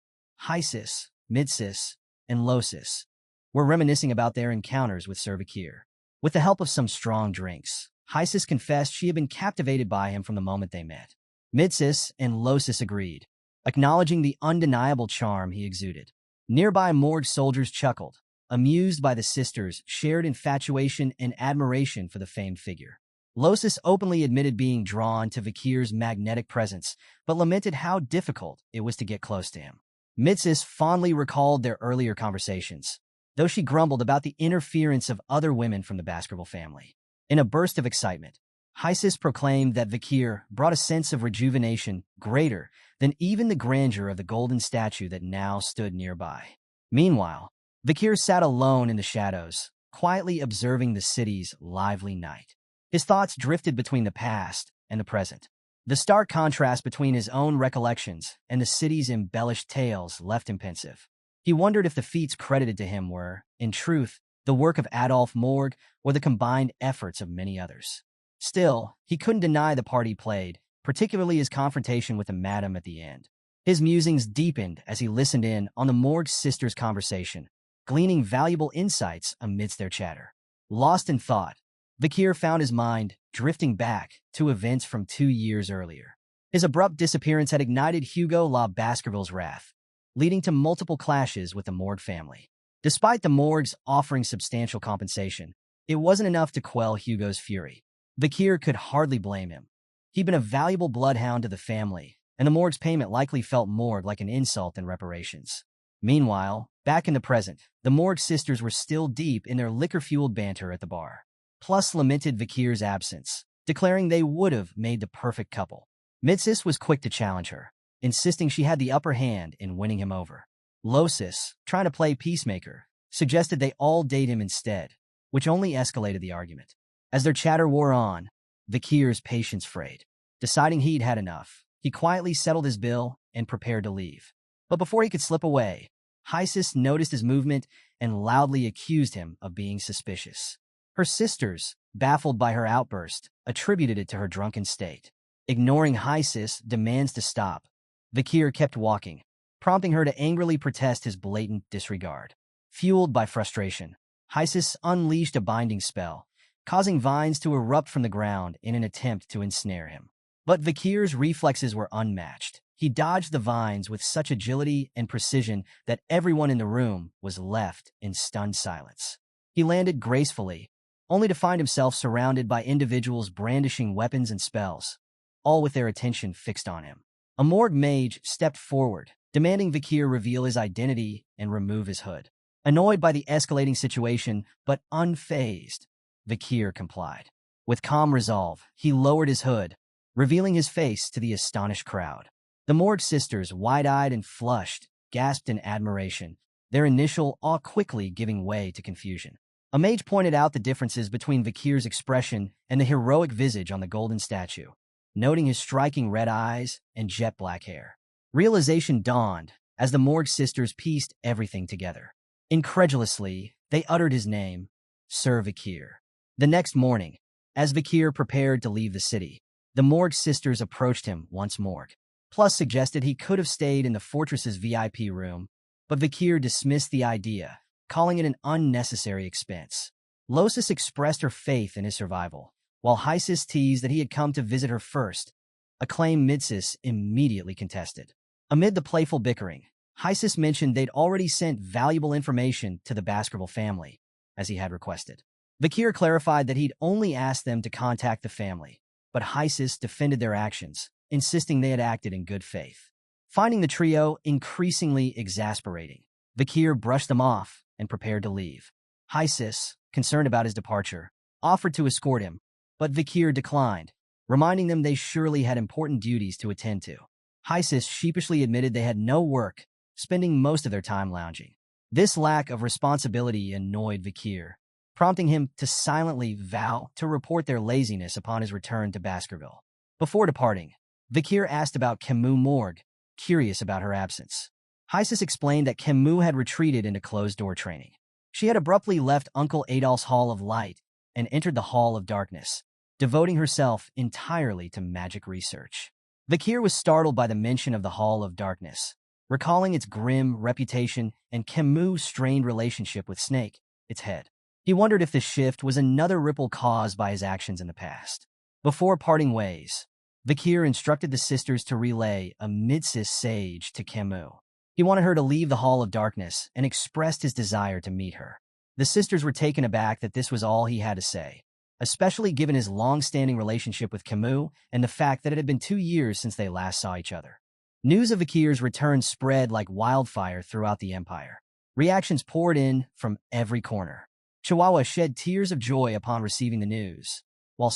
[SPEAKER 1] Heist, Midsis, and Losis, were reminiscing about their encounters with Sir Vakir. With the help of some strong drinks, Heist confessed she had been captivated by him from the moment they met. Midsis and Losis agreed, acknowledging the undeniable charm he exuded. Nearby Morg soldiers chuckled, amused by the sisters' shared infatuation and admiration for the famed figure. Losis openly admitted being drawn to Vakir's magnetic presence, but lamented how difficult it was to get close to him. Midsis fondly recalled their earlier conversations, though she grumbled about the interference of other women from the Baskerville family. In a burst of excitement, Heist proclaimed that Vakir brought a sense of rejuvenation greater than even the grandeur of the golden statue that now stood nearby. Meanwhile, Vakir sat alone in the shadows, quietly observing the city's lively night. His thoughts drifted between the past and the present. The stark contrast between his own recollections and the city's embellished tales left him pensive. He wondered if the feats credited to him were, in truth, the work of Adolf Morg or the combined efforts of many others. Still, he couldn't deny the part he played, particularly his confrontation with the madam at the end. His musings deepened as he listened in on the Morg sisters' conversation, gleaning valuable insights amidst their chatter. Lost in thought, Vakir found his mind drifting back to events from 2 years earlier. His abrupt disappearance had ignited Hugo La Baskerville's wrath, leading to multiple clashes with the Morg family. Despite the Morgs offering substantial compensation, it wasn't enough to quell Hugo's fury. Vakir could hardly blame him. He'd been a valuable bloodhound to the family, and the Morg's payment likely felt more like an insult than reparations. Meanwhile, back in the present, the Morg sisters were still deep in their liquor-fueled banter at the bar. Plus lamented Vakir's absence, declaring they would have made the perfect couple. Midsis was quick to challenge her, insisting she had the upper hand in winning him over. Losis, trying to play peacemaker, suggested they all date him instead, which only escalated the argument. As their chatter wore on, Vakir's patience frayed. Deciding he'd had enough, he quietly settled his bill and prepared to leave. But before he could slip away, Heist noticed his movement and loudly accused him of being suspicious. Her sisters, baffled by her outburst, attributed it to her drunken state. Ignoring Heist's demands to stop, Vakir kept walking, prompting her to angrily protest his blatant disregard. Fueled by frustration, Heist unleashed a binding spell, causing vines to erupt from the ground in an attempt to ensnare him. But Vakir's reflexes were unmatched. He dodged the vines with such agility and precision that everyone in the room was left in stunned silence. He landed gracefully, only to find himself surrounded by individuals brandishing weapons and spells, all with their attention fixed on him. A Morg mage stepped forward, demanding Vakir reveal his identity and remove his hood. Annoyed by the escalating situation, but unfazed, Vakir complied. With calm resolve, he lowered his hood, revealing his face to the astonished crowd. The Morg sisters, wide-eyed and flushed, gasped in admiration, their initial awe quickly giving way to confusion. A mage pointed out the differences between Vakir's expression and the heroic visage on the golden statue, noting his striking red eyes and jet-black hair. Realization dawned as the Morg sisters pieced everything together. Incredulously, they uttered his name, Sir Vakir. The next morning, as Vakir prepared to leave the city, the Morg sisters approached him once more. Plus suggested he could have stayed in the fortress's VIP room, but Vakir dismissed the idea, calling it an unnecessary expense. Losis expressed her faith in his survival, while Hysis teased that he had come to visit her first, a claim Midsis immediately contested. Amid the playful bickering, Hysis mentioned they'd already sent valuable information to the Baskerville family, as he had requested. Vakir clarified that he'd only asked them to contact the family, but Hysis defended their actions, insisting they had acted in good faith. Finding the trio increasingly exasperating, Vakir brushed them off and prepared to leave. Hysis, concerned about his departure, offered to escort him, but Vakir declined, reminding them they surely had important duties to attend to. Hysis sheepishly admitted they had no work, spending most of their time lounging. This lack of responsibility annoyed Vakir, prompting him to silently vow to report their laziness upon his return to Baskerville. Before departing, Vakir asked about Kimu Morg, curious about her absence. Hysis explained that Kimu had retreated into closed-door training. She had abruptly left Uncle Adolf's Hall of Light and entered the Hall of Darkness, devoting herself entirely to magic research. Vakir was startled by the mention of the Hall of Darkness, recalling its grim reputation and Kimu's strained relationship with Snake, its head. He wondered if the shift was another ripple caused by his actions in the past. Before parting ways, Vakir instructed the sisters to relay a Midsis sage to Kimu. He wanted her to leave the Hall of Darkness and expressed his desire to meet her. The sisters were taken aback that this was all he had to say, especially given his long-standing relationship with Kimu and the fact that it had been 2 years since they last saw each other. News of Vakir's return spread like wildfire throughout the Empire. Reactions poured in from every corner. Chihuahua shed tears of joy upon receiving the news, while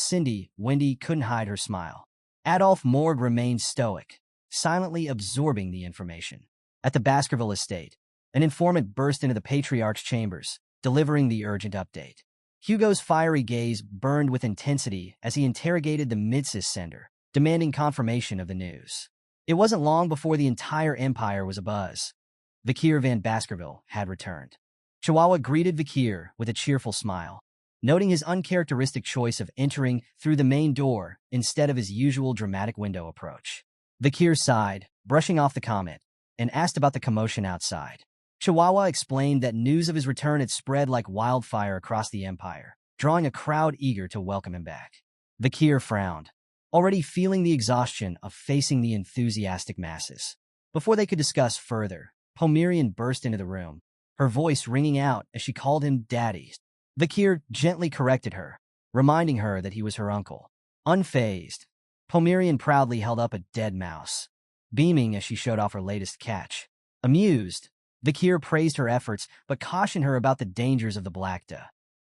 [SPEAKER 1] Wendy couldn't hide her smile. Adolf Morg remained stoic, silently absorbing the information. At the Baskerville estate, an informant burst into the Patriarch's chambers, delivering the urgent update. Hugo's fiery gaze burned with intensity as he interrogated the Midsis sender, demanding confirmation of the news. It wasn't long before the entire Empire was abuzz. Vakir van Baskerville had returned. Chihuahua greeted Vakir with a cheerful smile, noting his uncharacteristic choice of entering through the main door instead of his usual dramatic window approach. Vakir sighed, brushing off the comment, and asked about the commotion outside. Chihuahua explained that news of his return had spread like wildfire across the Empire, drawing a crowd eager to welcome him back. Vakir frowned, already feeling the exhaustion of facing the enthusiastic masses. Before they could discuss further, Pomerian burst into the room, her voice ringing out as she called him Daddy. Vakir gently corrected her, reminding her that he was her uncle. Unfazed, Pomerian proudly held up a dead mouse, beaming as she showed off her latest catch. Amused, Vakir praised her efforts but cautioned her about the dangers of the Black Duh,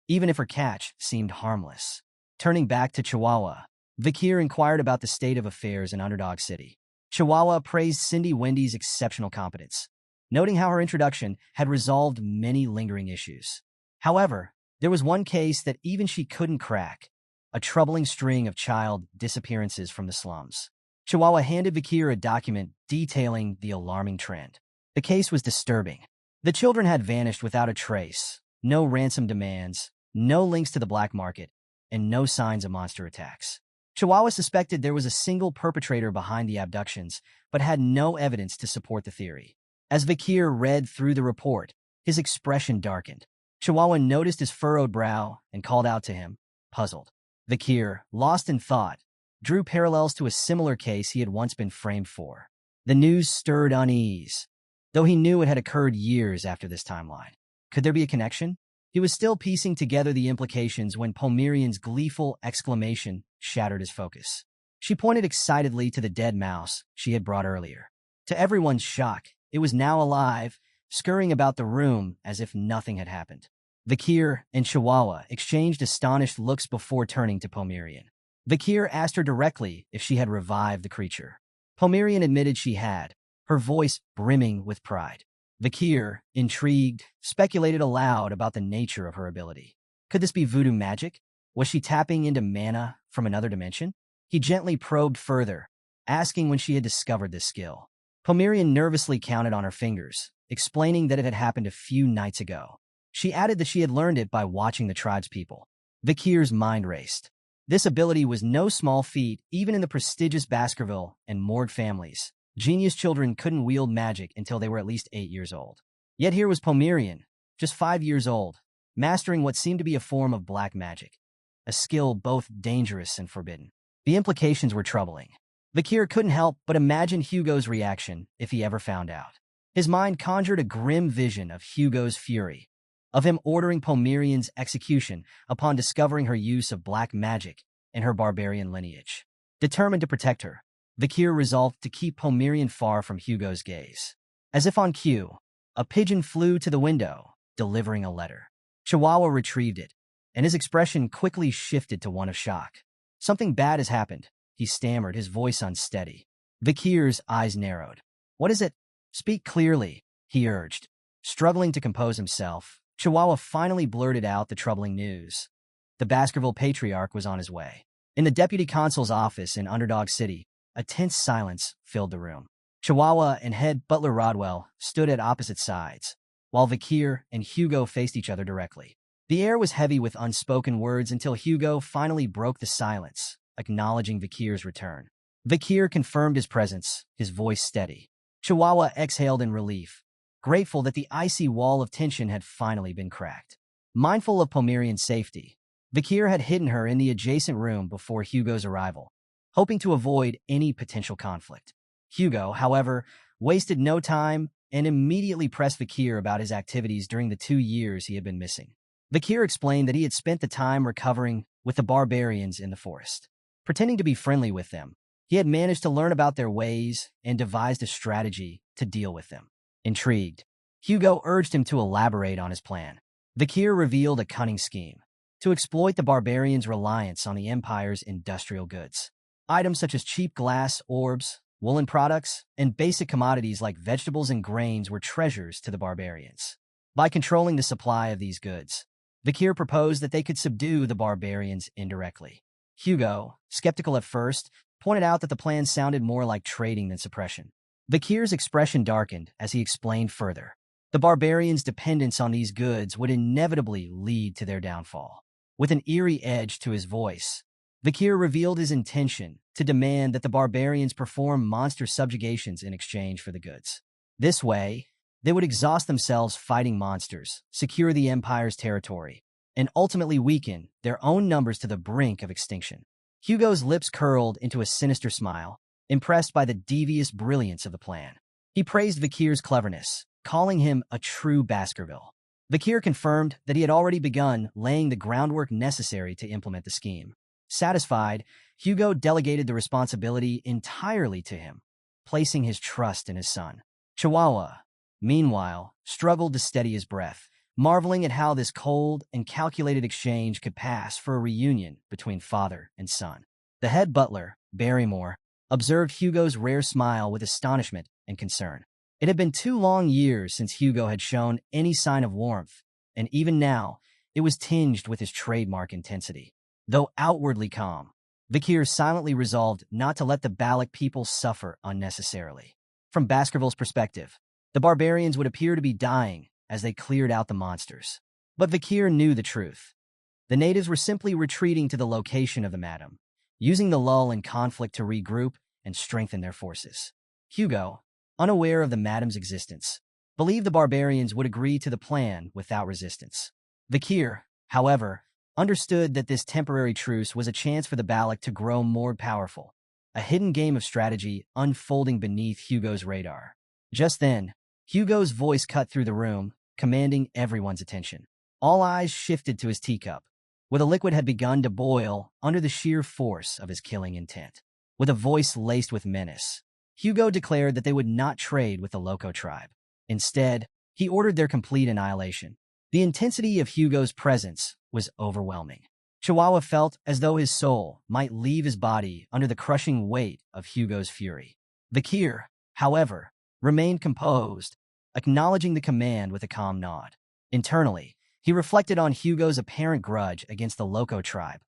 [SPEAKER 1] even if her catch seemed harmless. Turning back to Chihuahua, Vakir inquired about the state of affairs in Underdog City. Chihuahua praised Wendy's exceptional competence, noting how her introduction had resolved many lingering issues. However, there was one case that even she couldn't crack, a troubling string of child disappearances from the slums. Chihuahua handed Vakir a document detailing the alarming trend. The case was disturbing. The children had vanished without a trace, no ransom demands, no links to the black market, and no signs of monster attacks. Chihuahua suspected there was a single perpetrator behind the abductions, but had no evidence to support the theory. As Vakir read through the report, his expression darkened. Chihuahua noticed his furrowed brow and called out to him, puzzled. Vakir, lost in thought, drew parallels to a similar case he had once been framed for. The news stirred unease, though he knew it had occurred years after this timeline. Could there be a connection? He was still piecing together the implications when Pomerian's gleeful exclamation shattered his focus. She pointed excitedly to the dead mouse she had brought earlier. To everyone's shock, it was now alive, scurrying about the room as if nothing had happened. Vakir and Chihuahua exchanged astonished looks before turning to Pomerian. Vakir asked her directly if she had revived the creature. Pomerian admitted she had, her voice brimming with pride. Vakir, intrigued, speculated aloud about the nature of her ability. Could this be voodoo magic? Was she tapping into mana from another dimension? He gently probed further, asking when she had discovered this skill. Pomerian nervously counted on her fingers, explaining that it had happened a few nights ago. She added that she had learned it by watching the tribespeople. Vakir's mind raced. This ability was no small feat, even in the prestigious Baskerville and Morg families. Genius children couldn't wield magic until they were at least 8 years old. Yet here was Pomerian, just 5 years old, mastering what seemed to be a form of black magic, a skill both dangerous and forbidden. The implications were troubling. Vakir couldn't help but imagine Hugo's reaction if he ever found out. His mind conjured a grim vision of Hugo's fury, of him ordering Pomerian's execution upon discovering her use of black magic in her barbarian lineage. Determined to protect her, Vakir resolved to keep Pomerian far from Hugo's gaze. As if on cue, a pigeon flew to the window, delivering a letter. Chihuahua retrieved it, and his expression quickly shifted to one of shock. "Something bad has happened," he stammered, his voice unsteady. Vakir's eyes narrowed. "What is it? Speak clearly," he urged. Struggling to compose himself, Chihuahua finally blurted out the troubling news. The Baskerville Patriarch was on his way. In the deputy consul's office in Underdog City, a tense silence filled the room. Chihuahua and head butler Rodwell stood at opposite sides, while Vakir and Hugo faced each other directly. The air was heavy with unspoken words until Hugo finally broke the silence, acknowledging Vakir's return. Vakir confirmed his presence, his voice steady. Chihuahua exhaled in relief, grateful that the icy wall of tension had finally been cracked. Mindful of Pomerian's safety, Vakir had hidden her in the adjacent room before Hugo's arrival, hoping to avoid any potential conflict. Hugo, however, wasted no time and immediately pressed Vakir about his activities during the 2 years he had been missing. Vakir explained that he had spent the time recovering with the barbarians in the forest. Pretending to be friendly with them, he had managed to learn about their ways and devised a strategy to deal with them. Intrigued, Hugo urged him to elaborate on his plan. Vakir revealed a cunning scheme to exploit the barbarians' reliance on the Empire's industrial goods. Items such as cheap glass, orbs, woolen products, and basic commodities like vegetables and grains were treasures to the barbarians. By controlling the supply of these goods, Vakir proposed that they could subdue the barbarians indirectly. Hugo, skeptical at first, pointed out that the plan sounded more like trading than suppression. Vakir's expression darkened as he explained further. The barbarians' dependence on these goods would inevitably lead to their downfall. With an eerie edge to his voice, Vakir revealed his intention to demand that the barbarians perform monster subjugations in exchange for the goods. This way, they would exhaust themselves fighting monsters, secure the Empire's territory, and ultimately weaken their own numbers to the brink of extinction. Hugo's lips curled into a sinister smile, impressed by the devious brilliance of the plan. He praised Vakir's cleverness, calling him a true Baskerville. Vakir confirmed that he had already begun laying the groundwork necessary to implement the scheme. Satisfied, Hugo delegated the responsibility entirely to him, placing his trust in his son. Chihuahua, meanwhile, struggled to steady his breath, marveling at how this cold and calculated exchange could pass for a reunion between father and son. The head butler, Barrymore, observed Hugo's rare smile with astonishment and concern. It had been 2 long years since Hugo had shown any sign of warmth, and even now, it was tinged with his trademark intensity. Though outwardly calm, Vakir silently resolved not to let the Balac people suffer unnecessarily. From Baskerville's perspective, the barbarians would appear to be dying as they cleared out the monsters. But Vakir knew the truth. The natives were simply retreating to the location of the madam, using the lull in conflict to regroup and strengthen their forces. Hugo, unaware of the madam's existence, believed the barbarians would agree to the plan without resistance. Vakir, however, understood that this temporary truce was a chance for the Balac to grow more powerful, a hidden game of strategy unfolding beneath Hugo's radar. Just then, Hugo's voice cut through the room, commanding everyone's attention. All eyes shifted to his teacup, where the liquid had begun to boil under the sheer force of his killing intent. With a voice laced with menace, Hugo declared that they would not trade with the Loco tribe. Instead, He ordered their complete annihilation. The intensity of Hugo's presence was overwhelming. Chihuahua felt as though his soul might leave his body under the crushing weight of Hugo's fury. Vakir, however, remained composed, acknowledging the command with a calm nod. Internally, he reflected on Hugo's apparent grudge against the Loco tribe,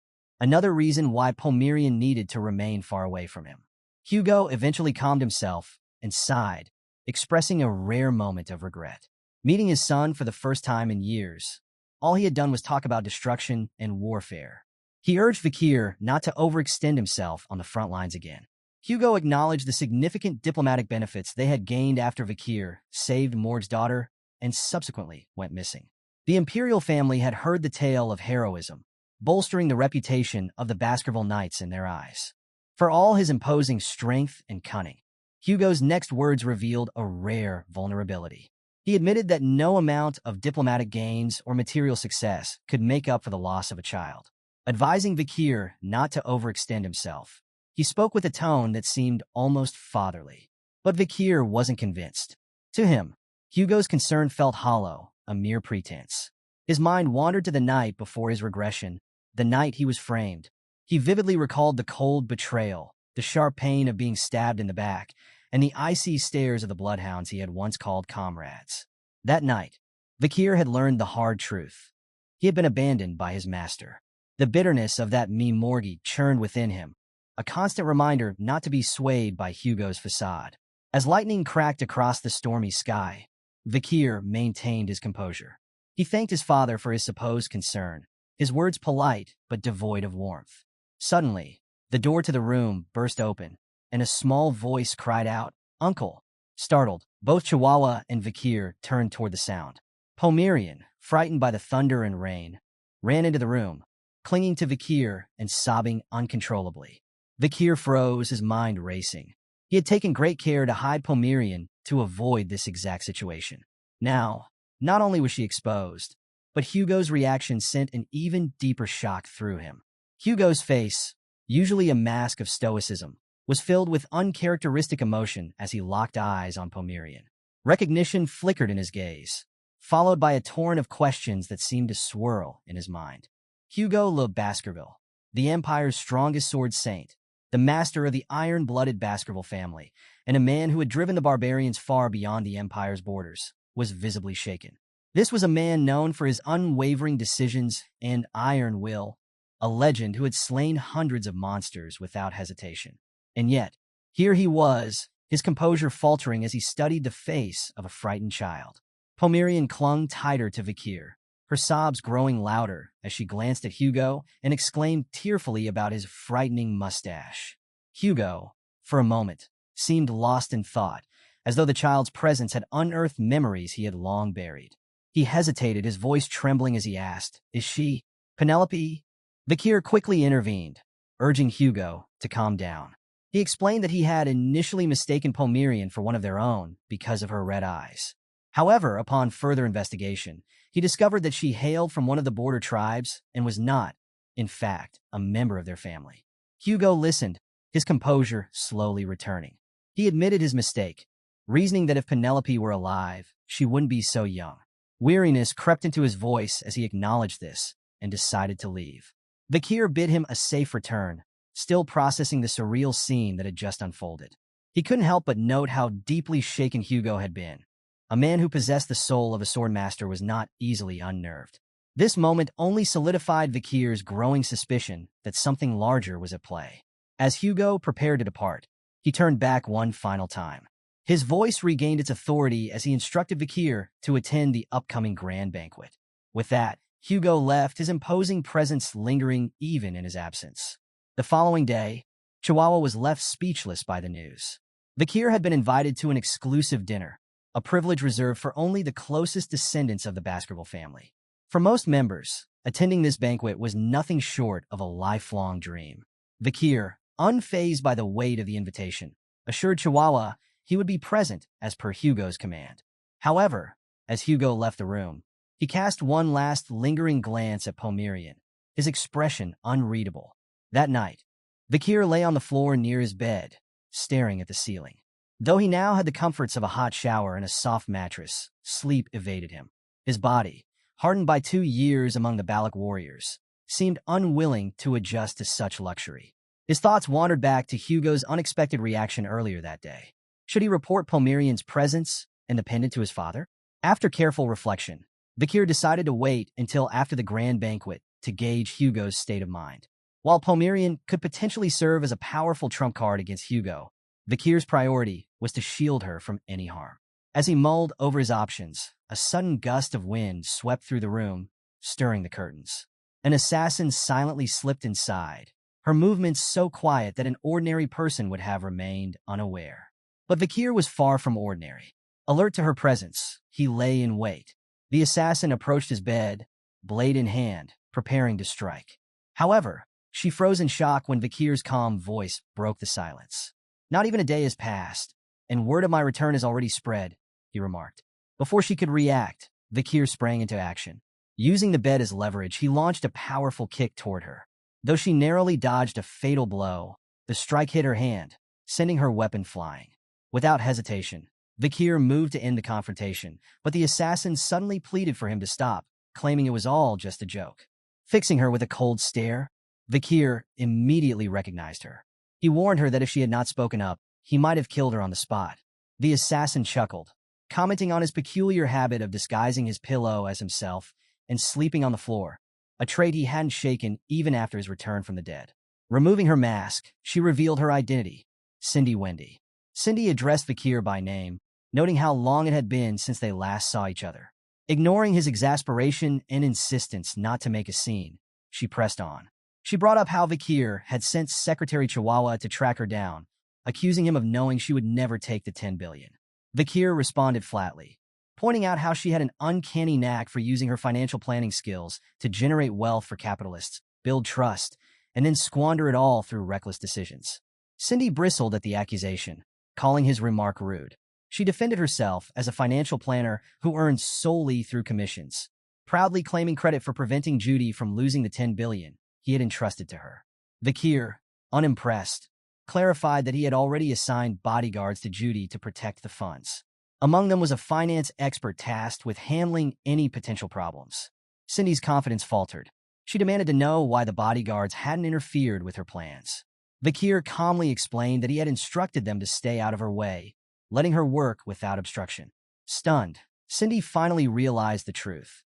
[SPEAKER 1] another reason why Pomerian needed to remain far away from him. Hugo eventually calmed himself and sighed, expressing a rare moment of regret. Meeting his son for the first time in years, all he had done was talk about destruction and warfare. He urged Vakir not to overextend himself on the front lines again. Hugo acknowledged the significant diplomatic benefits they had gained after Vakir saved Morg's daughter and subsequently went missing. The imperial family had heard the tale of heroism, bolstering the reputation of the Baskerville Knights in their eyes. For all his imposing strength and cunning, Hugo's next words revealed a rare vulnerability. He admitted that no amount of diplomatic gains or material success could make up for the loss of a child. Advising Vakir not to overextend himself, he spoke with a tone that seemed almost fatherly. But Vakir wasn't convinced. To him, Hugo's concern felt hollow, a mere pretense. His mind wandered to the night before his regression, the night he was framed. He vividly recalled the cold betrayal, the sharp pain of being stabbed in the back, and the icy stares of the bloodhounds he had once called comrades. That night, Vakir had learned the hard truth. He had been abandoned by his master. The bitterness of that Morgi churned within him, a constant reminder not to be swayed by Hugo's facade. As lightning cracked across the stormy sky, Vakir maintained his composure. He thanked his father for his supposed concern, his words polite but devoid of warmth. Suddenly, the door to the room burst open, and a small voice cried out, "Uncle!" Startled, both Chihuahua and Vakir turned toward the sound. Pomerian, frightened by the thunder and rain, ran into the room, clinging to Vakir and sobbing uncontrollably. Vakir froze, his mind racing. He had taken great care to hide Pomerian to avoid this exact situation. Now, not only was she exposed, but Hugo's reaction sent an even deeper shock through him. Hugo's face, usually a mask of stoicism, was filled with uncharacteristic emotion as he locked eyes on Pomerian. Recognition flickered in his gaze, followed by a torrent of questions that seemed to swirl in his mind. Hugo le Baskerville, the Empire's strongest sword saint, the master of the iron-blooded Baskerville family, and a man who had driven the barbarians far beyond the Empire's borders, was visibly shaken. This was a man known for his unwavering decisions and iron will, a legend who had slain hundreds of monsters without hesitation. And yet, here he was, his composure faltering as he studied the face of a frightened child. Pomerian clung tighter to Vakir, her sobs growing louder as she glanced at Hugo and exclaimed tearfully about his frightening mustache. Hugo, for a moment, seemed lost in thought, as though the child's presence had unearthed memories he had long buried. He hesitated, his voice trembling as he asked, "Is she Penelope?" Vakir quickly intervened, urging Hugo to calm down. He explained that he had initially mistaken Pomerian for one of their own because of her red eyes. However, upon further investigation, he discovered that she hailed from one of the border tribes and was not, in fact, a member of their family. Hugo listened, his composure slowly returning. He admitted his mistake, reasoning that if Penelope were alive, she wouldn't be so young. Weariness crept into his voice as he acknowledged this and decided to leave. Vakir bid him a safe return, still processing the surreal scene that had just unfolded. He couldn't help but note how deeply shaken Hugo had been. A man who possessed the soul of a swordmaster was not easily unnerved. This moment only solidified Vakir's growing suspicion that something larger was at play. As Hugo prepared to depart, he turned back one final time. His voice regained its authority as he instructed Vakir to attend the upcoming Grand Banquet. With that, Hugo left, his imposing presence lingering even in his absence. The following day, Chihuahua was left speechless by the news. Vakir had been invited to an exclusive dinner, a privilege reserved for only the closest descendants of the Baskerville family. For most members, attending this banquet was nothing short of a lifelong dream. Vakir, unfazed by the weight of the invitation, assured Chihuahua he would be present as per Hugo's command. However, as Hugo left the room, he cast one last lingering glance at Pomerian, his expression unreadable. That night, Vakir lay on the floor near his bed, staring at the ceiling. Though he now had the comforts of a hot shower and a soft mattress, sleep evaded him. His body, hardened by 2 years among the Balac warriors, seemed unwilling to adjust to such luxury. His thoughts wandered back to Hugo's unexpected reaction earlier that day. Should he report Pomerian's presence and the pendant to his father? After careful reflection, Vakir decided to wait until after the grand banquet to gauge Hugo's state of mind. While Pomerian could potentially serve as a powerful trump card against Hugo, Vakir's priority was to shield her from any harm. As he mulled over his options, a sudden gust of wind swept through the room, stirring the curtains. An assassin silently slipped inside, her movements so quiet that an ordinary person would have remained unaware. But Vakir was far from ordinary. Alert to her presence, he lay in wait. The assassin approached his bed, blade in hand, preparing to strike. However, she froze in shock when Vakir's calm voice broke the silence. "Not even a day has passed, and word of my return has already spread," he remarked. Before she could react, Vakir sprang into action. Using the bed as leverage, he launched a powerful kick toward her. Though she narrowly dodged a fatal blow, the strike hit her hand, sending her weapon flying. Without hesitation, Vakir moved to end the confrontation, but the assassin suddenly pleaded for him to stop, claiming it was all just a joke. Fixing her with a cold stare, Vakir immediately recognized her. He warned her that if she had not spoken up, he might have killed her on the spot. The assassin chuckled, commenting on his peculiar habit of disguising his pillow as himself and sleeping on the floor, a trait he hadn't shaken even after his return from the dead. Removing her mask, she revealed her identity, Cindy Wendy. Cindy addressed Vakir by name, noting how long it had been since they last saw each other. Ignoring his exasperation and insistence not to make a scene, she pressed on. She brought up how Vakir had sent Secretary Chihuahua to track her down, accusing him of knowing she would never take the 10 billion. Vakir responded flatly, pointing out how she had an uncanny knack for using her financial planning skills to generate wealth for capitalists, build trust, and then squander it all through reckless decisions. Cindy bristled at the accusation, calling his remark rude. She defended herself as a financial planner who earned solely through commissions, proudly claiming credit for preventing Judy from losing the 10 billion he had entrusted to her. Vakir, unimpressed, clarified that he had already assigned bodyguards to Judy to protect the funds. Among them was a finance expert tasked with handling any potential problems. Cindy's confidence faltered. She demanded to know why the bodyguards hadn't interfered with her plans. Vakir calmly explained that he had instructed them to stay out of her way, letting her work without obstruction. Stunned, Cindy finally realized the truth.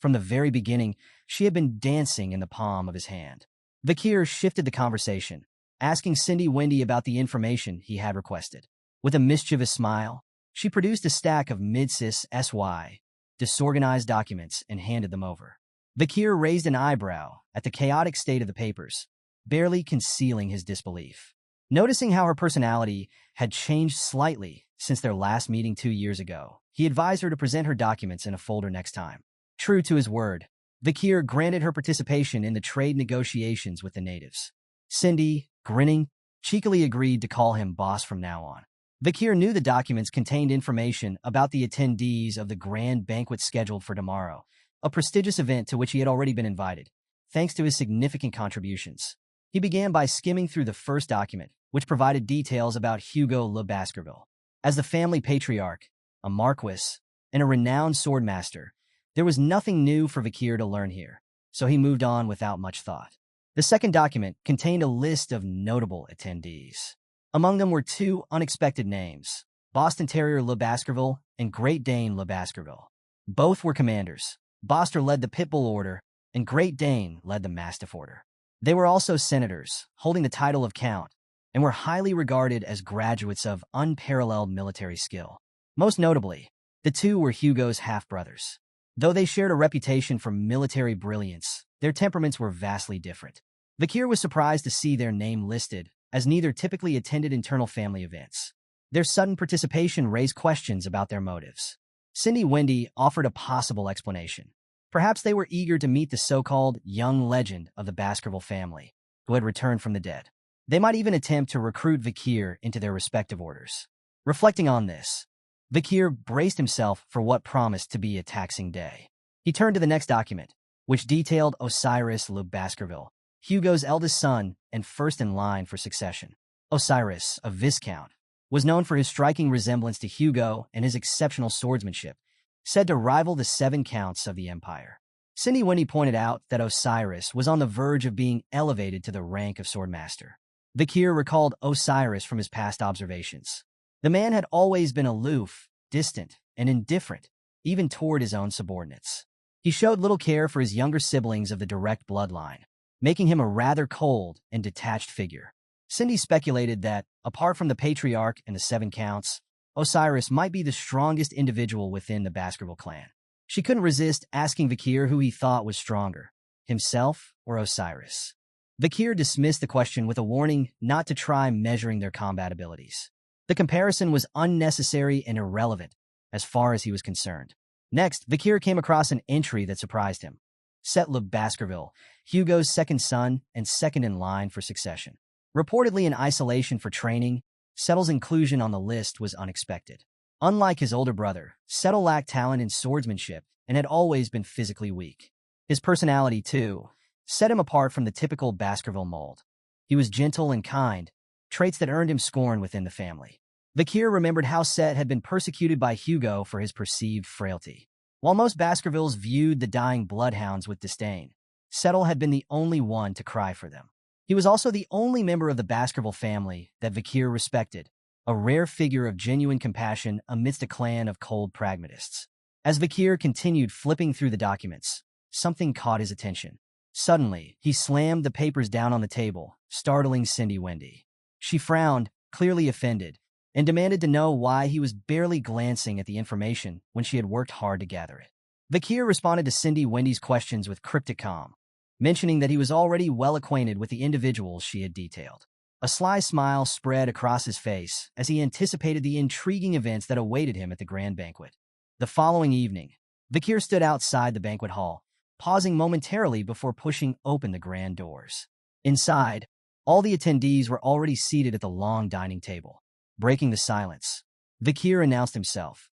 [SPEAKER 1] From the very beginning, she had been dancing in the palm of his hand. Vakir shifted the conversation, asking Cindy Wendy about the information he had requested. With a mischievous smile, she produced a stack of mid-cis SY, disorganized documents and handed them over. Vakir raised an eyebrow at the chaotic state of the papers, barely concealing his disbelief. Noticing how her personality had changed slightly since their last meeting 2 years ago, he advised her to present her documents in a folder next time. True to his word, Vakir granted her participation in the trade negotiations with the natives. Cindy, grinning, cheekily agreed to call him boss from now on. Vakir knew the documents contained information about the attendees of the grand banquet scheduled for tomorrow, a prestigious event to which he had already been invited, thanks to his significant contributions. He began by skimming through the first document, which provided details about Hugo le Baskerville. As the family patriarch, a marquis, and a renowned swordmaster, there was nothing new for Vakir to learn here, so he moved on without much thought. The second document contained a list of notable attendees. Among them were 2 unexpected names, Boston Terrier le Baskerville and Great Dane le Baskerville. Both were commanders. Boster led the Pitbull Order, and Great Dane led the Mastiff Order. They were also senators, holding the title of Count, and were highly regarded as graduates of unparalleled military skill. Most notably, the 2 were Hugo's half-brothers. Though they shared a reputation for military brilliance, their temperaments were vastly different. Vakir was surprised to see their name listed, as neither typically attended internal family events. Their sudden participation raised questions about their motives. Cindy Wendy offered a possible explanation. Perhaps they were eager to meet the so-called young legend of the Baskerville family, who had returned from the dead. They might even attempt to recruit Vakir into their respective orders. Reflecting on this, Vakir braced himself for what promised to be a taxing day. He turned to the next document, which detailed Osiris le Baskerville, Hugo's eldest son and first in line for succession. Osiris, a viscount, was known for his striking resemblance to Hugo and his exceptional swordsmanship, said to rival the Seven Counts of the Empire. Cindy Wendy pointed out that Osiris was on the verge of being elevated to the rank of Swordmaster. Vakir recalled Osiris from his past observations. The man had always been aloof, distant, and indifferent, even toward his own subordinates. He showed little care for his younger siblings of the direct bloodline, making him a rather cold and detached figure. Cindy speculated that, apart from the Patriarch and the Seven Counts, Osiris might be the strongest individual within the Baskerville clan. She couldn't resist asking Vakir who he thought was stronger, himself or Osiris. Vakir dismissed the question with a warning not to try measuring their combat abilities. The comparison was unnecessary and irrelevant as far as he was concerned. Next, Vakir came across an entry that surprised him. Setlub Baskerville, Hugo's second son and second in line for succession. Reportedly in isolation for training, Settle's inclusion on the list was unexpected. Unlike his older brother, Settle lacked talent in swordsmanship and had always been physically weak. His personality, too, set him apart from the typical Baskerville mold. He was gentle and kind, traits that earned him scorn within the family. Vakir remembered how Set had been persecuted by Hugo for his perceived frailty. While most Baskervilles viewed the dying bloodhounds with disdain, Settle had been the only one to cry for them. He was also the only member of the Baskerville family that Vakir respected, a rare figure of genuine compassion amidst a clan of cold pragmatists. As Vakir continued flipping through the documents, something caught his attention. Suddenly, he slammed the papers down on the table, startling Cindy Wendy. She frowned, clearly offended, and demanded to know why he was barely glancing at the information when she had worked hard to gather it. Vakir responded to Cindy Wendy's questions with cryptic calm, mentioning that he was already well acquainted with the individuals she had detailed. A sly smile spread across his face as he anticipated the intriguing events that awaited him at the grand banquet. The following evening, Vakir stood outside the banquet hall, pausing momentarily before pushing open the grand doors. Inside, all the attendees were already seated at the long dining table. Breaking the silence, Vakir announced himself.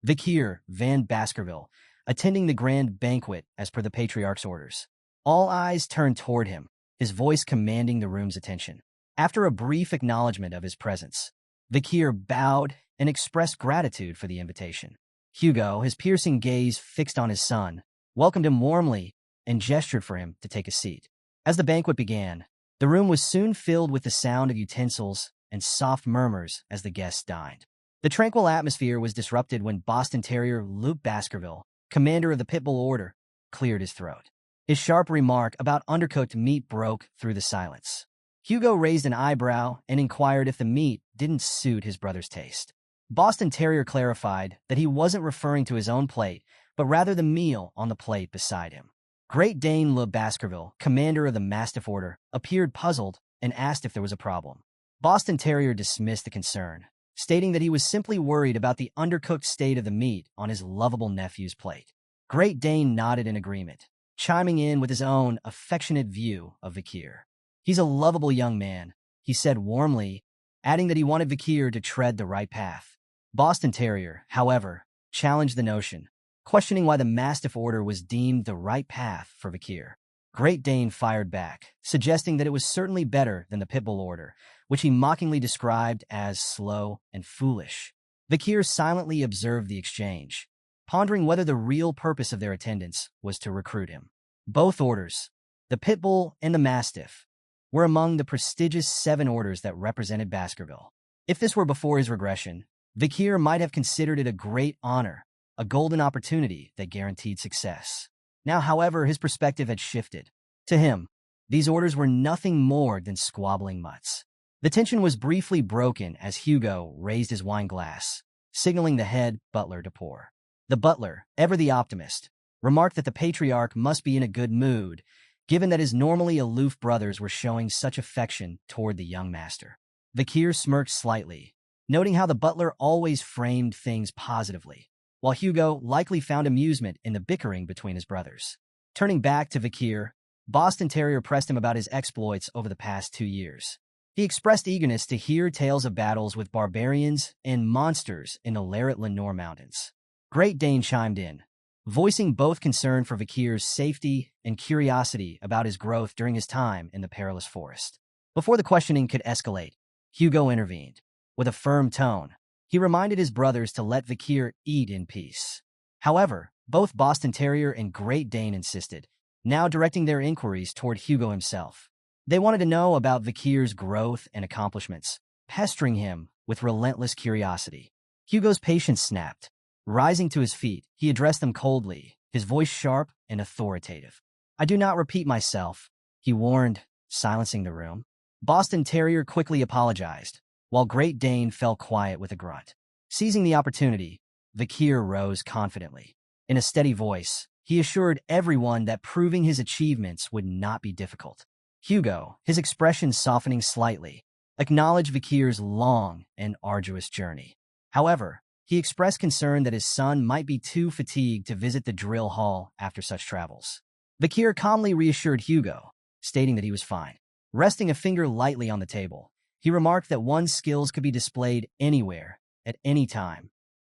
[SPEAKER 1] Vakir Van Baskerville, attending the grand banquet as per the Patriarch's orders. All eyes turned toward him, his voice commanding the room's attention. After a brief acknowledgement of his presence, Vakir bowed and expressed gratitude for the invitation. Hugo, his piercing gaze fixed on his son, welcomed him warmly and gestured for him to take a seat. As the banquet began, the room was soon filled with the sound of utensils and soft murmurs as the guests dined. The tranquil atmosphere was disrupted when Boston Terrier Luke Baskerville, commander of the Pitbull Order, cleared his throat. His sharp remark about undercooked meat broke through the silence. Hugo raised an eyebrow and inquired if the meat didn't suit his brother's taste. Boston Terrier clarified that he wasn't referring to his own plate, but rather the meal on the plate beside him. Great Dane Le Baskerville, commander of the Mastiff Order, appeared puzzled and asked if there was a problem. Boston Terrier dismissed the concern, stating that he was simply worried about the undercooked state of the meat on his lovable nephew's plate. Great Dane nodded in agreement, chiming in with his own affectionate view of Vakir. "He's a lovable young man," he said warmly, adding that he wanted Vakir to tread the right path. Boston Terrier, however, challenged the notion, questioning why the Mastiff Order was deemed the right path for Vakir. Great Dane fired back, suggesting that it was certainly better than the Pitbull Order, which he mockingly described as slow and foolish. Vakir silently observed the exchange, pondering whether the real purpose of their attendance was to recruit him. Both orders, the Pitbull and the Mastiff, were among the prestigious 7 orders that represented Baskerville. If this were before his regression, Vakir might have considered it a great honor, a golden opportunity that guaranteed success. Now, however, his perspective had shifted. To him, these orders were nothing more than squabbling mutts. The tension was briefly broken as Hugo raised his wine glass, signaling the head butler to pour. The butler, ever the optimist, remarked that the Patriarch must be in a good mood, given that his normally aloof brothers were showing such affection toward the young master. Vakir smirked slightly, noting how the butler always framed things positively, while Hugo likely found amusement in the bickering between his brothers. Turning back to Vakir, Boston Terrier pressed him about his exploits over the past 2 years. He expressed eagerness to hear tales of battles with barbarians and monsters in the Laret Lenore Mountains. Great Dane chimed in, voicing both concern for Vakir's safety and curiosity about his growth during his time in the perilous forest. Before the questioning could escalate, Hugo intervened. With a firm tone, he reminded his brothers to let Vakir eat in peace. However, both Boston Terrier and Great Dane insisted, now directing their inquiries toward Hugo himself. They wanted to know about Vakir's growth and accomplishments, pestering him with relentless curiosity. Hugo's patience snapped. Rising to his feet, he addressed them coldly, his voice sharp and authoritative. "I do not repeat myself," he warned, silencing the room. Boston Terrier quickly apologized, while Great Dane fell quiet with a grunt. Seizing the opportunity, Vakir rose confidently. In a steady voice, he assured everyone that proving his achievements would not be difficult. Hugo, his expression softening slightly, acknowledged Vakir's long and arduous journey. However, he expressed concern that his son might be too fatigued to visit the drill hall after such travels. Vakir calmly reassured Hugo, stating that he was fine. Resting a finger lightly on the table, he remarked that one's skills could be displayed anywhere, at any time.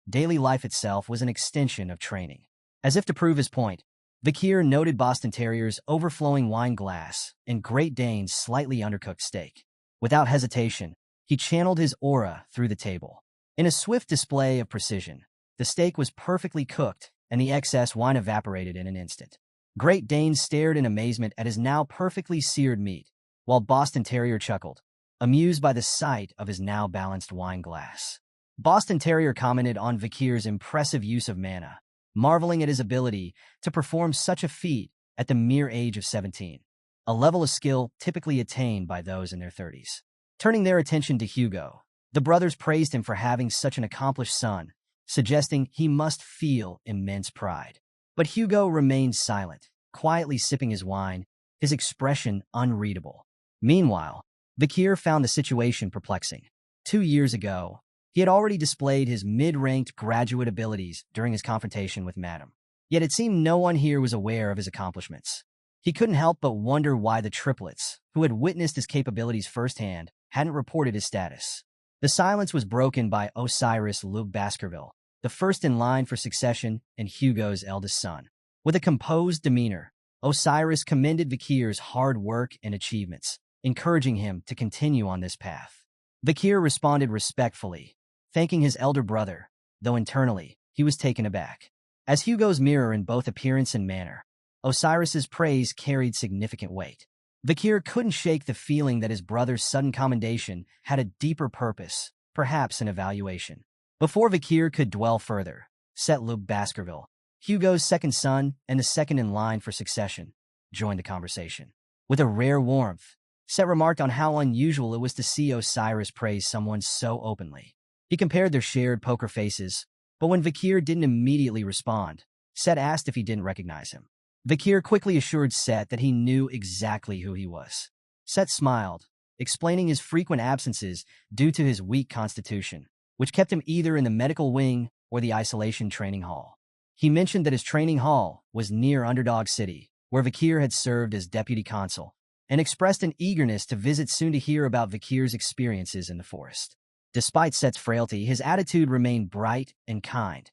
[SPEAKER 1] Daily life itself was an extension of training. As if to prove his point, Vakir noted Boston Terrier's overflowing wine glass and Great Dane's slightly undercooked steak. Without hesitation, he channeled his aura through the table. In a swift display of precision, the steak was perfectly cooked and the excess wine evaporated in an instant. Great Dane stared in amazement at his now perfectly seared meat, while Boston Terrier chuckled, amused by the sight of his now balanced wine glass. Boston Terrier commented on Vakir's impressive use of mana, marveling at his ability to perform such a feat at the mere age of 17, a level of skill typically attained by those in their 30s. Turning their attention to Hugo, the brothers praised him for having such an accomplished son, suggesting he must feel immense pride. But Hugo remained silent, quietly sipping his wine, his expression unreadable. Meanwhile, Vakir found the situation perplexing. 2 years ago, he had already displayed his mid-ranked graduate abilities during his confrontation with Madame. Yet it seemed no one here was aware of his accomplishments. He couldn't help but wonder why the triplets, who had witnessed his capabilities firsthand, hadn't reported his status. The silence was broken by Osiris Lub Baskerville, the first in line for succession and Hugo's eldest son. With a composed demeanor, Osiris commended Vakir's hard work and achievements, encouraging him to continue on this path. Vakir responded respectfully, thanking his elder brother, though internally, he was taken aback. As Hugo's mirror in both appearance and manner, Osiris's praise carried significant weight. Vakir couldn't shake the feeling that his brother's sudden commendation had a deeper purpose, perhaps an evaluation. Before Vakir could dwell further, Setlub Baskerville, Hugo's second son and the second in line for succession, joined the conversation. With a rare warmth, Set remarked on how unusual it was to see Osiris praise someone so openly. He compared their shared poker faces, but when Vakir didn't immediately respond, Set asked if he didn't recognize him. Vakir quickly assured Set that he knew exactly who he was. Set smiled, explaining his frequent absences due to his weak constitution, which kept him either in the medical wing or the isolation training hall. He mentioned that his training hall was near Underdog City, where Vakir had served as deputy consul, and expressed an eagerness to visit soon to hear about Vakir's experiences in the forest. Despite Set's frailty, his attitude remained bright and kind,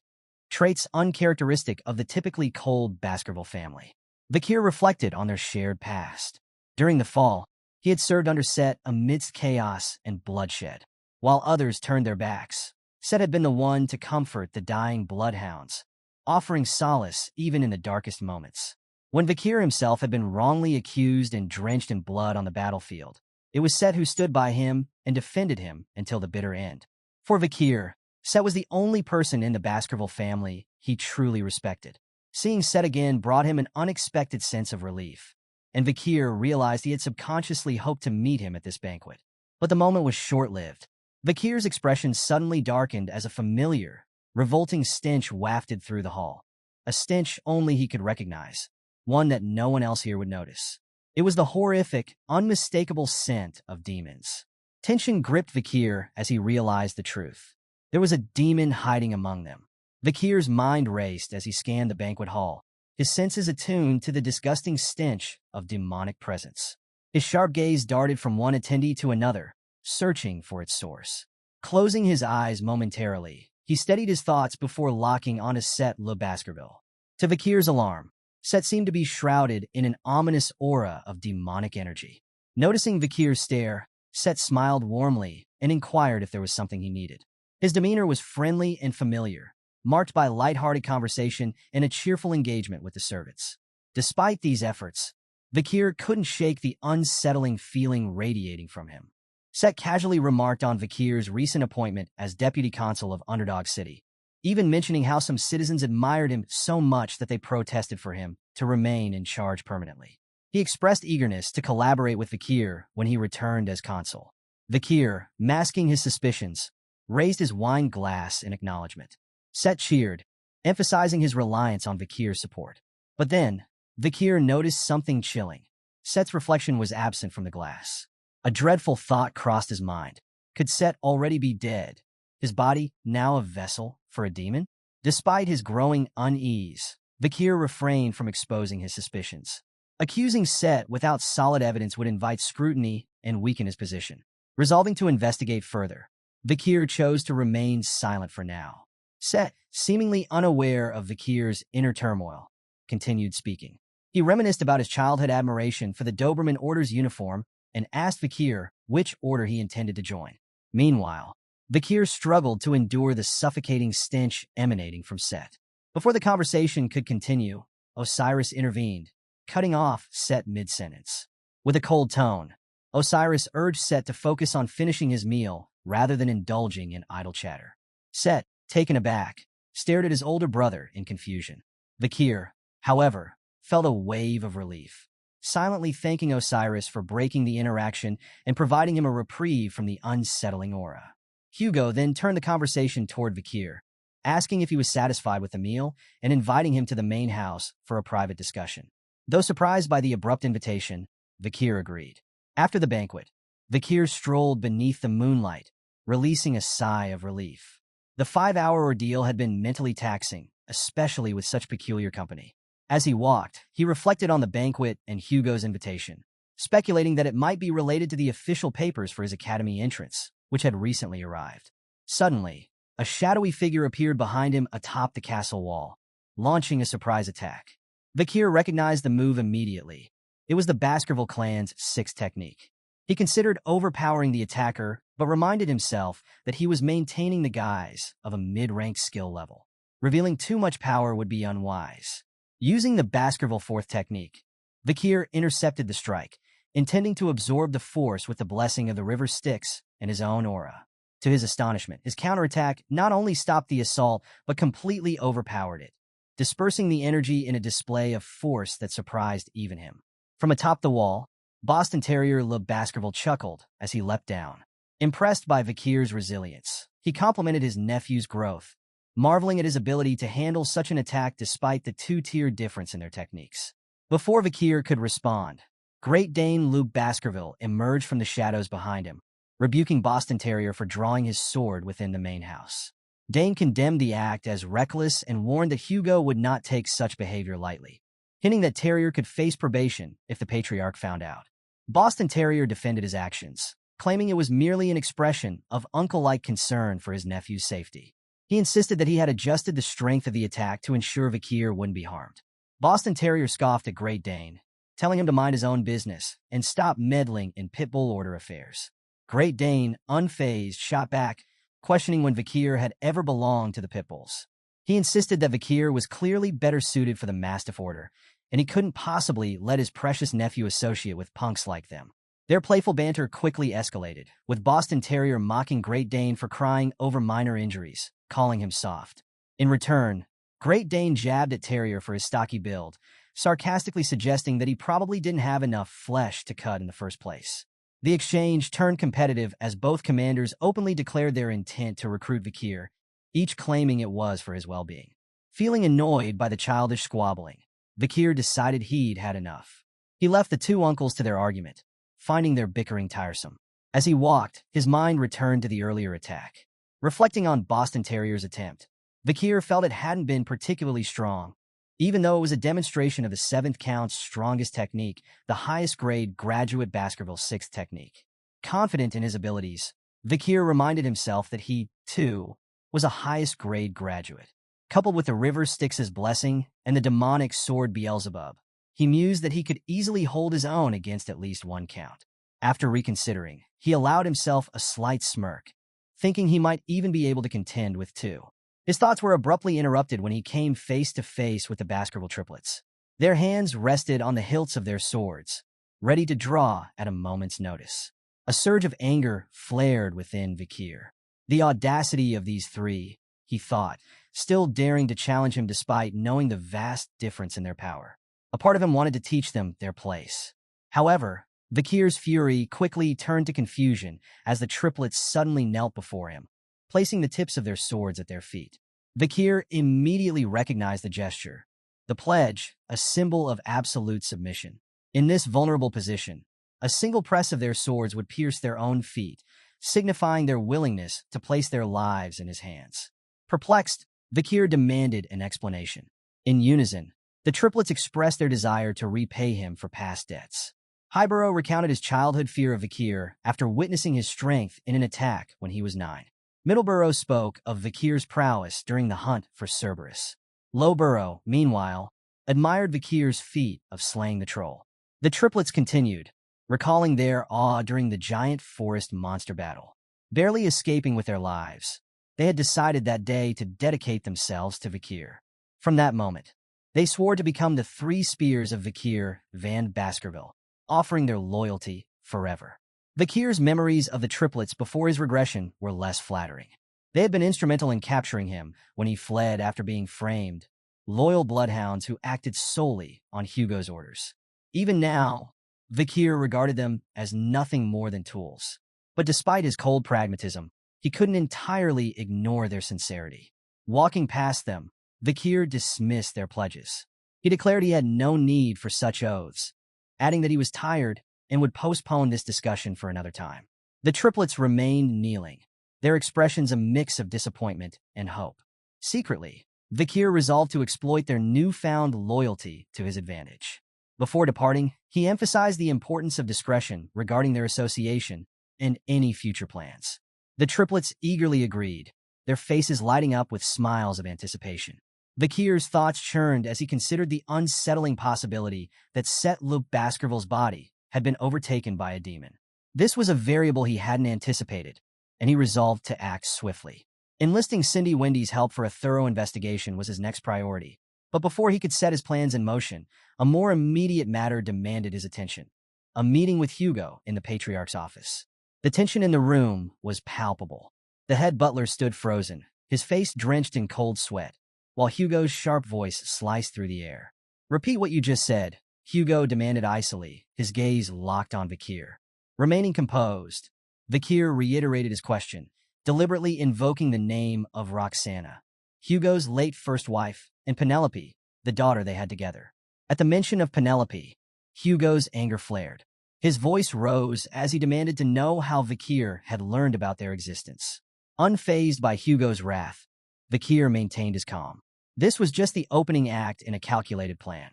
[SPEAKER 1] traits uncharacteristic of the typically cold Baskerville family. Vakir reflected on their shared past. During the fall, he had served under Set amidst chaos and bloodshed. While others turned their backs, Set had been the one to comfort the dying bloodhounds, offering solace even in the darkest moments. When Vakir himself had been wrongly accused and drenched in blood on the battlefield, it was Set who stood by him and defended him until the bitter end. For Vakir, Set was the only person in the Baskerville family he truly respected. Seeing Set again brought him an unexpected sense of relief, and Vakir realized he had subconsciously hoped to meet him at this banquet. But the moment was short-lived. Vakir's expression suddenly darkened as a familiar, revolting stench wafted through the hall. A stench only he could recognize, one that no one else here would notice. It was the horrific, unmistakable scent of demons. Tension gripped Vakir as he realized the truth. There was a demon hiding among them. Vakir's mind raced as he scanned the banquet hall, his senses attuned to the disgusting stench of demonic presence. His sharp gaze darted from one attendee to another, searching for its source. Closing his eyes momentarily, he steadied his thoughts before locking onto Set Le Baskerville. To Vakir's alarm, Set seemed to be shrouded in an ominous aura of demonic energy. Noticing Vakir's stare, Set smiled warmly and inquired if there was something he needed. His demeanor was friendly and familiar, marked by lighthearted conversation and a cheerful engagement with the servants. Despite these efforts, Vakir couldn't shake the unsettling feeling radiating from him. Set casually remarked on Vakir's recent appointment as deputy consul of Underdog City, even mentioning how some citizens admired him so much that they protested for him to remain in charge permanently. He expressed eagerness to collaborate with Vakir when he returned as consul. Vakir, masking his suspicions, raised his wine glass in acknowledgement. Set cheered, emphasizing his reliance on Vakir's support. But then, Vakir noticed something chilling. Set's reflection was absent from the glass. A dreadful thought crossed his mind. Could Set already be dead, his body now a vessel for a demon? Despite his growing unease, Vakir refrained from exposing his suspicions. Accusing Set without solid evidence would invite scrutiny and weaken his position. Resolving to investigate further, Vakir chose to remain silent for now. Set, seemingly unaware of Vakir's inner turmoil, continued speaking. He reminisced about his childhood admiration for the Doberman Order's uniform and asked Vakir which order he intended to join. Meanwhile, Vakir struggled to endure the suffocating stench emanating from Set. Before the conversation could continue, Osiris intervened, cutting off Set mid-sentence. With a cold tone, Osiris urged Set to focus on finishing his meal rather than indulging in idle chatter. Set, taken aback, stared at his older brother in confusion. Vakir, however, felt a wave of relief, silently thanking Osiris for breaking the interaction and providing him a reprieve from the unsettling aura. Hugo then turned the conversation toward Vakir, asking if he was satisfied with the meal and inviting him to the main house for a private discussion. Though surprised by the abrupt invitation, Vakir agreed. After the banquet, Vakir strolled beneath the moonlight, releasing a sigh of relief. The 5-hour ordeal had been mentally taxing, especially with such peculiar company. As he walked, he reflected on the banquet and Hugo's invitation, speculating that it might be related to the official papers for his academy entrance, which had recently arrived. Suddenly, a shadowy figure appeared behind him atop the castle wall, launching a surprise attack. Vakir recognized the move immediately. It was the Baskerville clan's sixth technique. He considered overpowering the attacker, but reminded himself that he was maintaining the guise of a mid-rank skill level. Revealing too much power would be unwise. Using the Baskerville fourth technique, Vakir intercepted the strike, intending to absorb the force with the blessing of the river Styx and his own aura. To his astonishment, his counterattack not only stopped the assault, but completely overpowered it, dispersing the energy in a display of force that surprised even him. From atop the wall, Boston Terrier Le Baskerville chuckled as he leapt down. Impressed by Vakir's resilience, he complimented his nephew's growth, marveling at his ability to handle such an attack despite the two-tier difference in their techniques. Before Vakir could respond, Great Dane Le Baskerville emerged from the shadows behind him, rebuking Boston Terrier for drawing his sword within the main house. Dane condemned the act as reckless and warned that Hugo would not take such behavior lightly, hinting that Terrier could face probation if the Patriarch found out. Boston Terrier defended his actions, claiming it was merely an expression of uncle-like concern for his nephew's safety. He insisted that he had adjusted the strength of the attack to ensure Vakir wouldn't be harmed. Boston Terrier scoffed at Great Dane, telling him to mind his own business and stop meddling in Pitbull Order affairs. Great Dane, unfazed, shot back, questioning when Vakir had ever belonged to the Pitbulls. He insisted that Vakir was clearly better suited for the Mastiff Order, and he couldn't possibly let his precious nephew associate with punks like them. Their playful banter quickly escalated, with Boston Terrier mocking Great Dane for crying over minor injuries, calling him soft. In return, Great Dane jabbed at Terrier for his stocky build, sarcastically suggesting that he probably didn't have enough flesh to cut in the first place. The exchange turned competitive as both commanders openly declared their intent to recruit Vakir, each claiming it was for his well-being. Feeling annoyed by the childish squabbling, Vakir decided he'd had enough. He left the two uncles to their argument, finding their bickering tiresome. As he walked, his mind returned to the earlier attack. Reflecting on Boston Terrier's attempt, Vakir felt it hadn't been particularly strong, even though it was a demonstration of the 7th count's strongest technique, the highest-grade graduate Baskerville 6th technique. Confident in his abilities, Vakir reminded himself that he, too, was a highest-grade graduate. Coupled with the river Styx's blessing and the demonic sword Beelzebub, he mused that he could easily hold his own against at least one count. After reconsidering, he allowed himself a slight smirk, thinking he might even be able to contend with two. His thoughts were abruptly interrupted when he came face to face with the Baskerville triplets. Their hands rested on the hilts of their swords, ready to draw at a moment's notice. A surge of anger flared within Vakir. The audacity of these three, he thought, still daring to challenge him despite knowing the vast difference in their power. A part of him wanted to teach them their place. However, Vakir's fury quickly turned to confusion as the triplets suddenly knelt before him, placing the tips of their swords at their feet. Vakir immediately recognized the gesture, the pledge, a symbol of absolute submission. In this vulnerable position, a single press of their swords would pierce their own feet, signifying their willingness to place their lives in his hands. Perplexed, Vakir demanded an explanation. In unison, the triplets expressed their desire to repay him for past debts. Hyboro recounted his childhood fear of Vakir after witnessing his strength in an attack when he was 9. Middleborough spoke of Vakir's prowess during the hunt for Cerberus. Lowborough, meanwhile, admired Vakir's feat of slaying the troll. The triplets continued, recalling their awe during the giant forest monster battle. Barely escaping with their lives, they had decided that day to dedicate themselves to Vakir. From that moment, they swore to become the three spears of Vakir van Baskerville, offering their loyalty forever. Vakir's memories of the triplets before his regression were less flattering. They had been instrumental in capturing him when he fled after being framed, loyal bloodhounds who acted solely on Hugo's orders. Even now, Vakir regarded them as nothing more than tools. But despite his cold pragmatism, he couldn't entirely ignore their sincerity. Walking past them, Vakir dismissed their pledges. He declared he had no need for such oaths, adding that he was tired and would postpone this discussion for another time. The triplets remained kneeling, their expressions a mix of disappointment and hope. Secretly, Vakir resolved to exploit their newfound loyalty to his advantage. Before departing, he emphasized the importance of discretion regarding their association and any future plans. The triplets eagerly agreed, their faces lighting up with smiles of anticipation. Vakir's thoughts churned as he considered the unsettling possibility that Set Luke Baskerville's body had been overtaken by a demon. This was a variable he hadn't anticipated, and he resolved to act swiftly. Enlisting Cindy Wendy's help for a thorough investigation was his next priority, but before he could set his plans in motion, a more immediate matter demanded his attention: a meeting with Hugo in the Patriarch's office. The tension in the room was palpable. The head butler stood frozen, his face drenched in cold sweat, while Hugo's sharp voice sliced through the air. "Repeat what you just said," Hugo demanded icily, his gaze locked on Vakir. Remaining composed, Vakir reiterated his question, deliberately invoking the name of Roxana, Hugo's late first wife, and Penelope, the daughter they had together. At the mention of Penelope, Hugo's anger flared. His voice rose as he demanded to know how Vakir had learned about their existence. Unfazed by Hugo's wrath, Vakir maintained his calm. This was just the opening act in a calculated plan,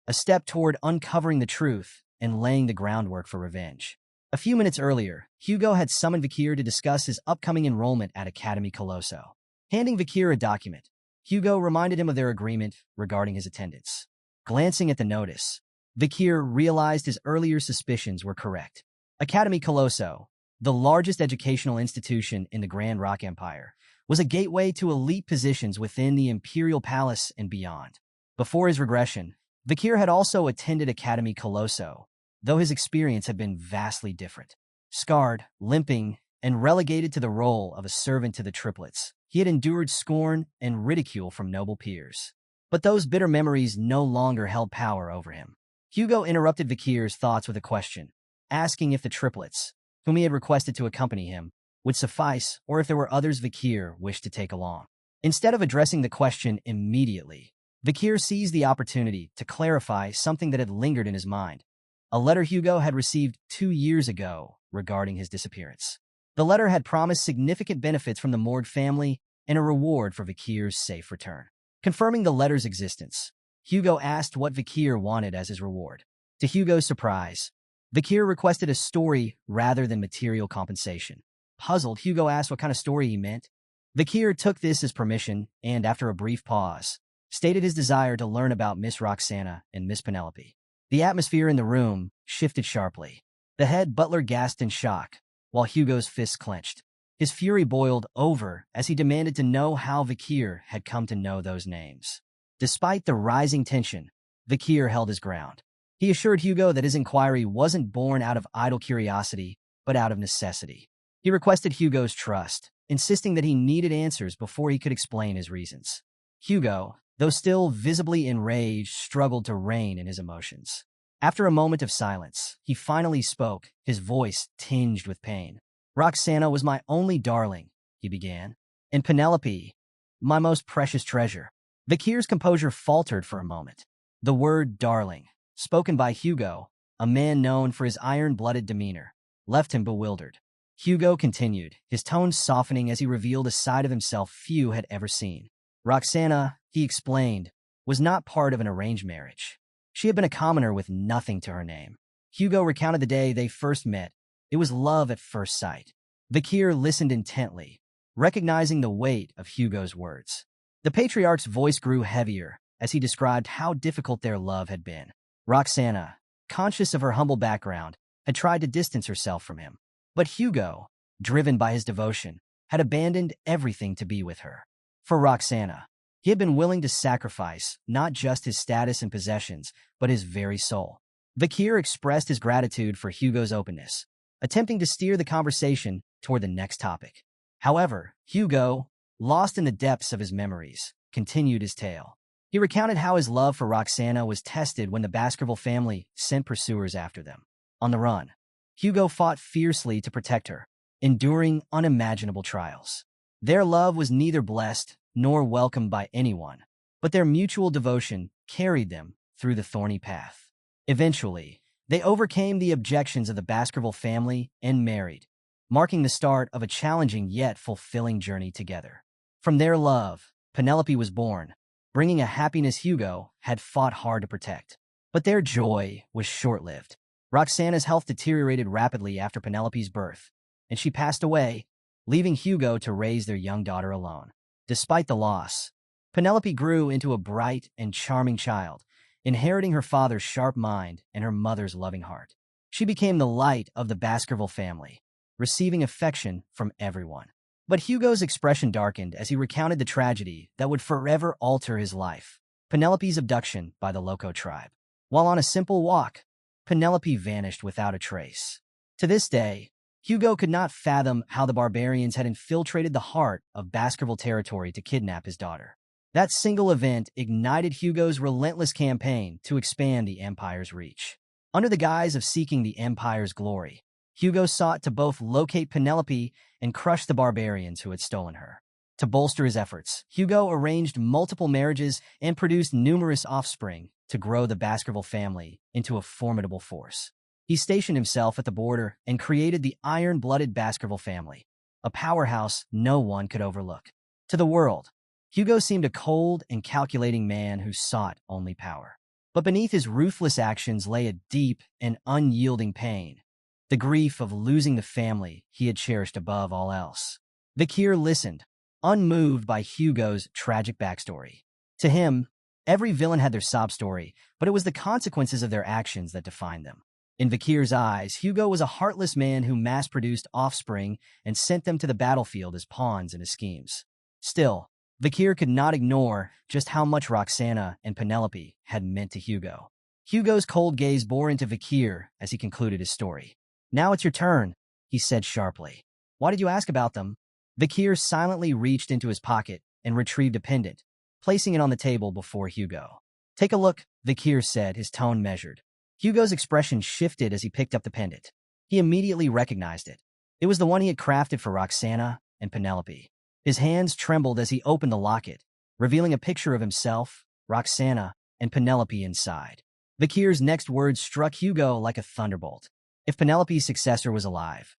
[SPEAKER 1] a step toward uncovering the truth and laying the groundwork for revenge. A few minutes earlier, Hugo had summoned Vakir to discuss his upcoming enrollment at Academy Colosso. Handing Vakir a document, Hugo reminded him of their agreement regarding his attendance. Glancing at the notice, Vakir realized his earlier suspicions were correct. Academy Colosso, the largest educational institution in the Grand Rock Empire, was a gateway to elite positions within the Imperial Palace and beyond. Before his regression, Vakir had also attended Academy Colosso, though his experience had been vastly different. Scarred, limping, and relegated to the role of a servant to the triplets, he had endured scorn and ridicule from noble peers. But those bitter memories no longer held power over him. Hugo interrupted Vakir's thoughts with a question, asking if the triplets, whom he had requested to accompany him, would suffice or if there were others Vakir wished to take along. Instead of addressing the question immediately, Vakir seized the opportunity to clarify something that had lingered in his mind: a letter Hugo had received 2 years ago regarding his disappearance. The letter had promised significant benefits from the Morg family and a reward for Vakir's safe return. Confirming the letter's existence, Hugo asked what Vakir wanted as his reward. To Hugo's surprise, Vakir requested a story rather than material compensation. Puzzled, Hugo asked what kind of story he meant. Vakir took this as permission and, after a brief pause, stated his desire to learn about Miss Roxana and Miss Penelope. The atmosphere in the room shifted sharply. The head butler gasped in shock, while Hugo's fists clenched. His fury boiled over as he demanded to know how Vakir had come to know those names. Despite the rising tension, Vakir held his ground. He assured Hugo that his inquiry wasn't born out of idle curiosity, but out of necessity. He requested Hugo's trust, insisting that he needed answers before he could explain his reasons. Hugo, though still visibly enraged, struggled to rein in his emotions. After a moment of silence, he finally spoke, his voice tinged with pain. "Roxana was my only darling," he began, "and Penelope, my most precious treasure." Vakir's composure faltered for a moment. The word darling, spoken by Hugo, a man known for his iron-blooded demeanor, left him bewildered. Hugo continued, his tone softening as he revealed a side of himself few had ever seen. Roxana, he explained, was not part of an arranged marriage. She had been a commoner with nothing to her name. Hugo recounted the day they first met. It was love at first sight. Vakir listened intently, recognizing the weight of Hugo's words. The patriarch's voice grew heavier as he described how difficult their love had been. Roxana, conscious of her humble background, had tried to distance herself from him. But Hugo, driven by his devotion, had abandoned everything to be with her. For Roxana, he had been willing to sacrifice not just his status and possessions, but his very soul. Vakir expressed his gratitude for Hugo's openness, attempting to steer the conversation toward the next topic. However, Hugo, lost in the depths of his memories, continued his tale. He recounted how his love for Roxana was tested when the Baskerville family sent pursuers after them. On the run, Hugo fought fiercely to protect her, enduring unimaginable trials. Their love was neither blessed nor welcomed by anyone, but their mutual devotion carried them through the thorny path. Eventually, they overcame the objections of the Baskerville family and married, marking the start of a challenging yet fulfilling journey together. From their love, Penelope was born, bringing a happiness Hugo had fought hard to protect. But their joy was short-lived. Roxana's health deteriorated rapidly after Penelope's birth, and she passed away, leaving Hugo to raise their young daughter alone. Despite the loss, Penelope grew into a bright and charming child, inheriting her father's sharp mind and her mother's loving heart. She became the light of the Baskerville family, receiving affection from everyone. But Hugo's expression darkened as he recounted the tragedy that would forever alter his life: Penelope's abduction by the Loco tribe. While on a simple walk, Penelope vanished without a trace. To this day, Hugo could not fathom how the barbarians had infiltrated the heart of Baskerville territory to kidnap his daughter. That single event ignited Hugo's relentless campaign to expand the Empire's reach. Under the guise of seeking the Empire's glory, Hugo sought to both locate Penelope and crush the barbarians who had stolen her. To bolster his efforts, Hugo arranged multiple marriages and produced numerous offspring to grow the Baskerville family into a formidable force. He stationed himself at the border and created the iron-blooded Baskerville family, a powerhouse no one could overlook. To the world, Hugo seemed a cold and calculating man who sought only power. But beneath his ruthless actions lay a deep and unyielding pain, the grief of losing the family he had cherished above all else. Vakir listened, unmoved by Hugo's tragic backstory. To him, every villain had their sob story, but it was the consequences of their actions that defined them. In Vakir's eyes, Hugo was a heartless man who mass-produced offspring and sent them to the battlefield as pawns in his schemes. Still, Vakir could not ignore just how much Roxana and Penelope had meant to Hugo. Hugo's cold gaze bore into Vakir as he concluded his story. "Now it's your turn," he said sharply. "Why did you ask about them?" Vakir silently reached into his pocket and retrieved a pendant, placing it on the table before Hugo. "Take a look," Vakir said, his tone measured. Hugo's expression shifted as he picked up the pendant. He immediately recognized it. It was the one he had crafted for Roxana and Penelope. His hands trembled as he opened the locket, revealing a picture of himself, Roxana, and Penelope inside. Vakir's next words struck Hugo like a thunderbolt. "If Penelope's successor was alive,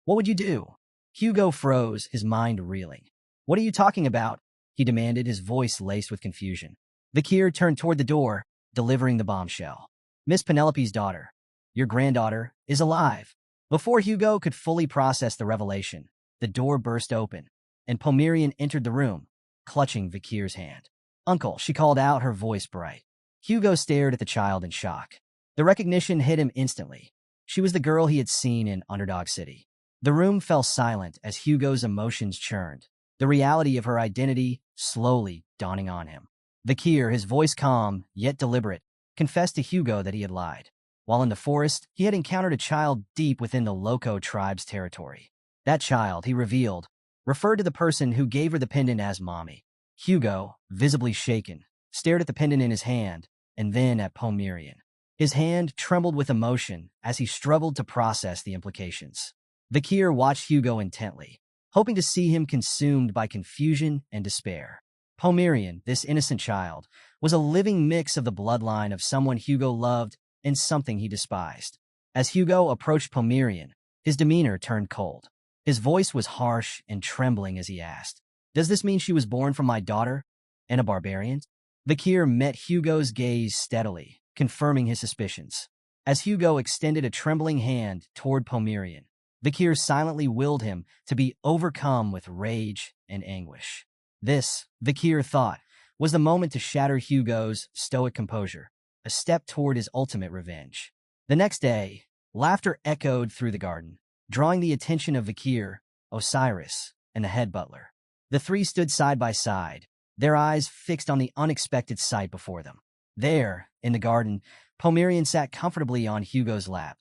[SPEAKER 1] what would you do?" Hugo froze, his mind reeling. "What are you talking about?" he demanded, his voice laced with confusion. Vakir turned toward the door, delivering the bombshell. "Miss Penelope's daughter, your granddaughter, is alive." Before Hugo could fully process the revelation, the door burst open, and Pomerian entered the room, clutching Vakir's hand. "Uncle," she called out, her voice bright. Hugo stared at the child in shock. The recognition hit him instantly. She was the girl he had seen in Underdog City. The room fell silent as Hugo's emotions churned, the reality of her identity slowly dawning on him. Vakir, his voice calm, yet deliberate, confessed to Hugo that he had lied. While in the forest, he had encountered a child deep within the Loco tribe's territory. That child, he revealed, referred to the person who gave her the pendant as Mommy. Hugo, visibly shaken, stared at the pendant in his hand, and then at Pomerian. His hand trembled with emotion as he struggled to process the implications. Vakir watched Hugo intently, hoping to see him consumed by confusion and despair. Pomerian, this innocent child, was a living mix of the bloodline of someone Hugo loved and something he despised. As Hugo approached Pomerian, his demeanor turned cold. His voice was harsh and trembling as he asked, "Does this mean she was born from my daughter and a barbarian?" Vakir met Hugo's gaze steadily, confirming his suspicions. As Hugo extended a trembling hand toward Pomerian, Vakir silently willed him to be overcome with rage and anguish. This, Vakir thought, was the moment to shatter Hugo's stoic composure, a step toward his ultimate revenge. The next day, laughter echoed through the garden, drawing the attention of Vakir, Osiris, and the head butler. The three stood side by side, their eyes fixed on the unexpected sight before them. There, in the garden, Pomerian sat comfortably on Hugo's lap,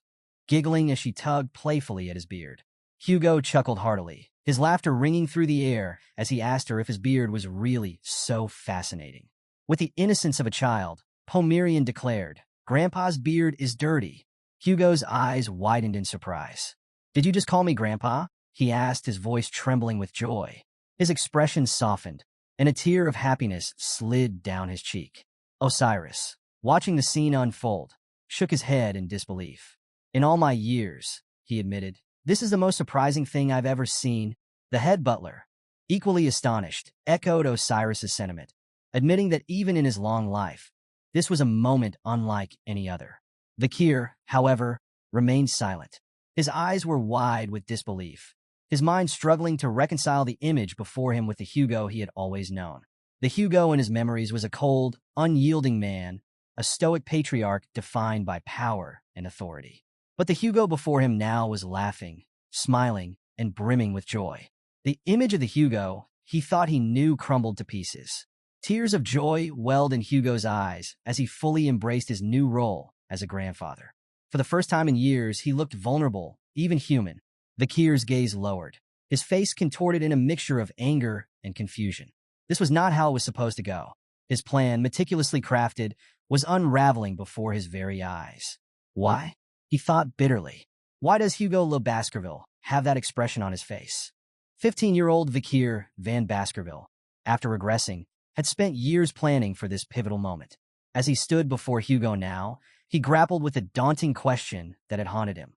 [SPEAKER 1] giggling as she tugged playfully at his beard. Hugo chuckled heartily, his laughter ringing through the air as he asked her if his beard was really so fascinating. With the innocence of a child, Pomerian declared, "Grandpa's beard is dirty." Hugo's eyes widened in surprise. "Did you just call me Grandpa?" he asked, his voice trembling with joy. His expression softened, and a tear of happiness slid down his cheek. Osiris, watching the scene unfold, shook his head in disbelief. "In all my years," he admitted, "this is the most surprising thing I've ever seen." The head butler, equally astonished, echoed Osiris's sentiment, admitting that even in his long life, this was a moment unlike any other. Vakir, however, remained silent. His eyes were wide with disbelief, his mind struggling to reconcile the image before him with the Hugo he had always known. The Hugo in his memories was a cold, unyielding man, a stoic patriarch defined by power and authority. But the Hugo before him now was laughing, smiling, and brimming with joy. The image of the Hugo he thought he knew crumbled to pieces. Tears of joy welled in Hugo's eyes as he fully embraced his new role as a grandfather. For the first time in years, he looked vulnerable, even human. Vakir's gaze lowered, his face contorted in a mixture of anger and confusion. This was not how it was supposed to go. His plan, meticulously crafted, was unraveling before his very eyes. Why? He thought bitterly. Why does Hugo Le Baskerville have that expression on his face? 15-year-old Vakir Van Baskerville, after regressing, had spent years planning for this pivotal moment. As he stood before Hugo now, he grappled with a daunting question that had haunted him.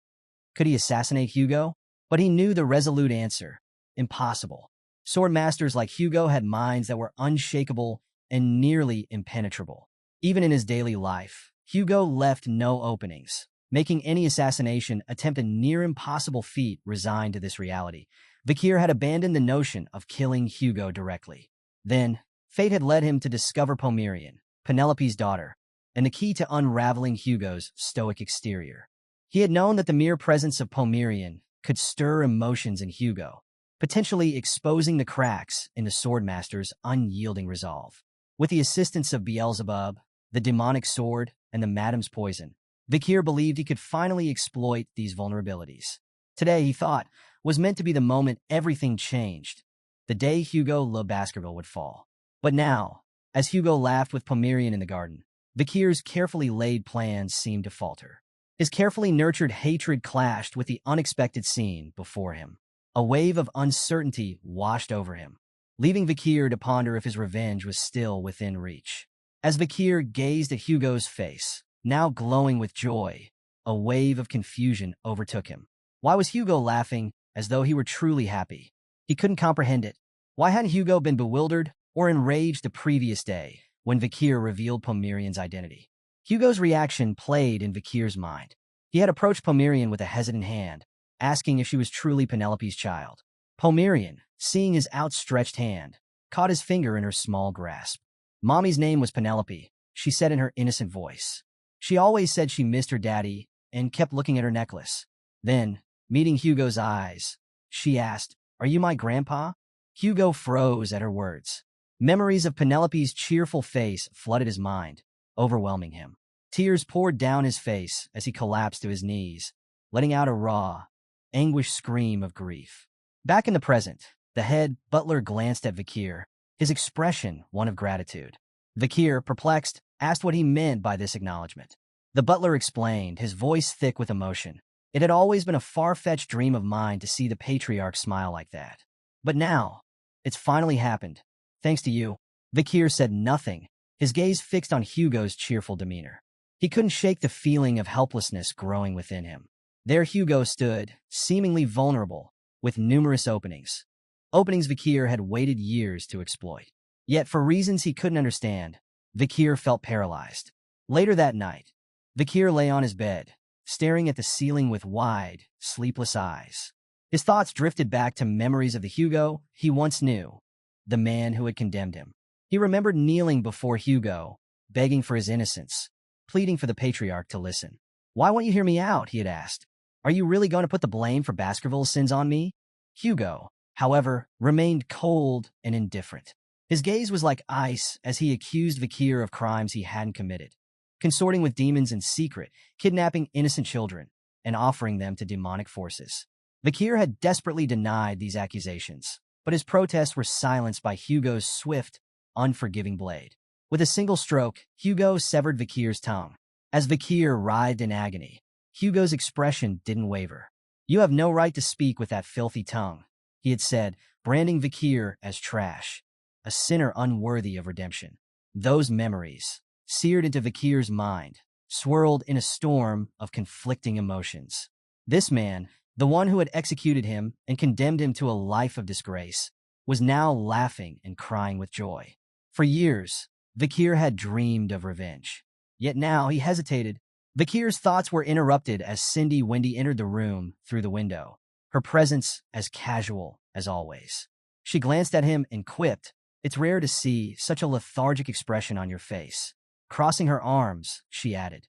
[SPEAKER 1] Could he assassinate Hugo? But he knew the resolute answer. Impossible. Swordmasters like Hugo had minds that were unshakable and nearly impenetrable. Even in his daily life, Hugo left no openings, making any assassination attempt a near-impossible feat. Resigned to this reality, Vakir had abandoned the notion of killing Hugo directly. Then, fate had led him to discover Pomerian, Penelope's daughter, and the key to unraveling Hugo's stoic exterior. He had known that the mere presence of Pomerian could stir emotions in Hugo, potentially exposing the cracks in the Swordmaster's unyielding resolve. With the assistance of Beelzebub, the demonic sword, and the Madam's poison, Vakir believed he could finally exploit these vulnerabilities. Today, he thought, was meant to be the moment everything changed, the day Hugo Le Baskerville would fall. But now, as Hugo laughed with Pomerian in the garden, Vakir's carefully laid plans seemed to falter. His carefully nurtured hatred clashed with the unexpected scene before him. A wave of uncertainty washed over him, leaving Vakir to ponder if his revenge was still within reach. As Vakir gazed at Hugo's face, now glowing with joy, a wave of confusion overtook him. Why was Hugo laughing as though he were truly happy? He couldn't comprehend it. Why hadn't Hugo been bewildered or enraged the previous day when Vakir revealed Pomerian's identity? Hugo's reaction played in Vakir's mind. He had approached Pomerian with a hesitant hand, asking if she was truly Penelope's child. Pomerian, seeing his outstretched hand, caught his finger in her small grasp. Mommy's name was Penelope, she said in her innocent voice. She always said she missed her daddy and kept looking at her necklace. Then, meeting Hugo's eyes, she asked, "Are you my grandpa?" Hugo froze at her words. Memories of Penelope's cheerful face flooded his mind, overwhelming him. Tears poured down his face as he collapsed to his knees, letting out a raw, anguished scream of grief. Back in the present, the head butler glanced at Vakir, his expression one of gratitude. Vakir, perplexed, asked what he meant by this acknowledgement. The butler explained, his voice thick with emotion. It had always been a far-fetched dream of mine to see the Patriarch smile like that. But now, it's finally happened. Thanks to you. Vakir said nothing, his gaze fixed on Hugo's cheerful demeanor. He couldn't shake the feeling of helplessness growing within him. There Hugo stood, seemingly vulnerable, with numerous openings. Openings Vakir had waited years to exploit. Yet, for reasons he couldn't understand, Vakir felt paralyzed. Later that night, Vakir lay on his bed, staring at the ceiling with wide, sleepless eyes. His thoughts drifted back to memories of the Hugo he once knew, the man who had condemned him. He remembered kneeling before Hugo, begging for his innocence, pleading for the Patriarch to listen. "Why won't you hear me out?" he had asked. "Are you really going to put the blame for Baskerville's sins on me?" Hugo, however, remained cold and indifferent. His gaze was like ice as he accused Vakir of crimes he hadn't committed, consorting with demons in secret, kidnapping innocent children, and offering them to demonic forces. Vakir had desperately denied these accusations, but his protests were silenced by Hugo's swift, unforgiving blade. With a single stroke, Hugo severed Vakir's tongue. As Vakir writhed in agony, Hugo's expression didn't waver. "You have no right to speak with that filthy tongue," he had said, branding Vakir as trash, a sinner unworthy of redemption. Those memories, seared into Vakir's mind, swirled in a storm of conflicting emotions. This man, the one who had executed him and condemned him to a life of disgrace, was now laughing and crying with joy. For years, Vakir had dreamed of revenge. Yet now he hesitated. Vakir's thoughts were interrupted as Cindy Wendy entered the room through the window, her presence as casual as always. She glanced at him and quipped, "It's rare to see such a lethargic expression on your face." Crossing her arms, she added,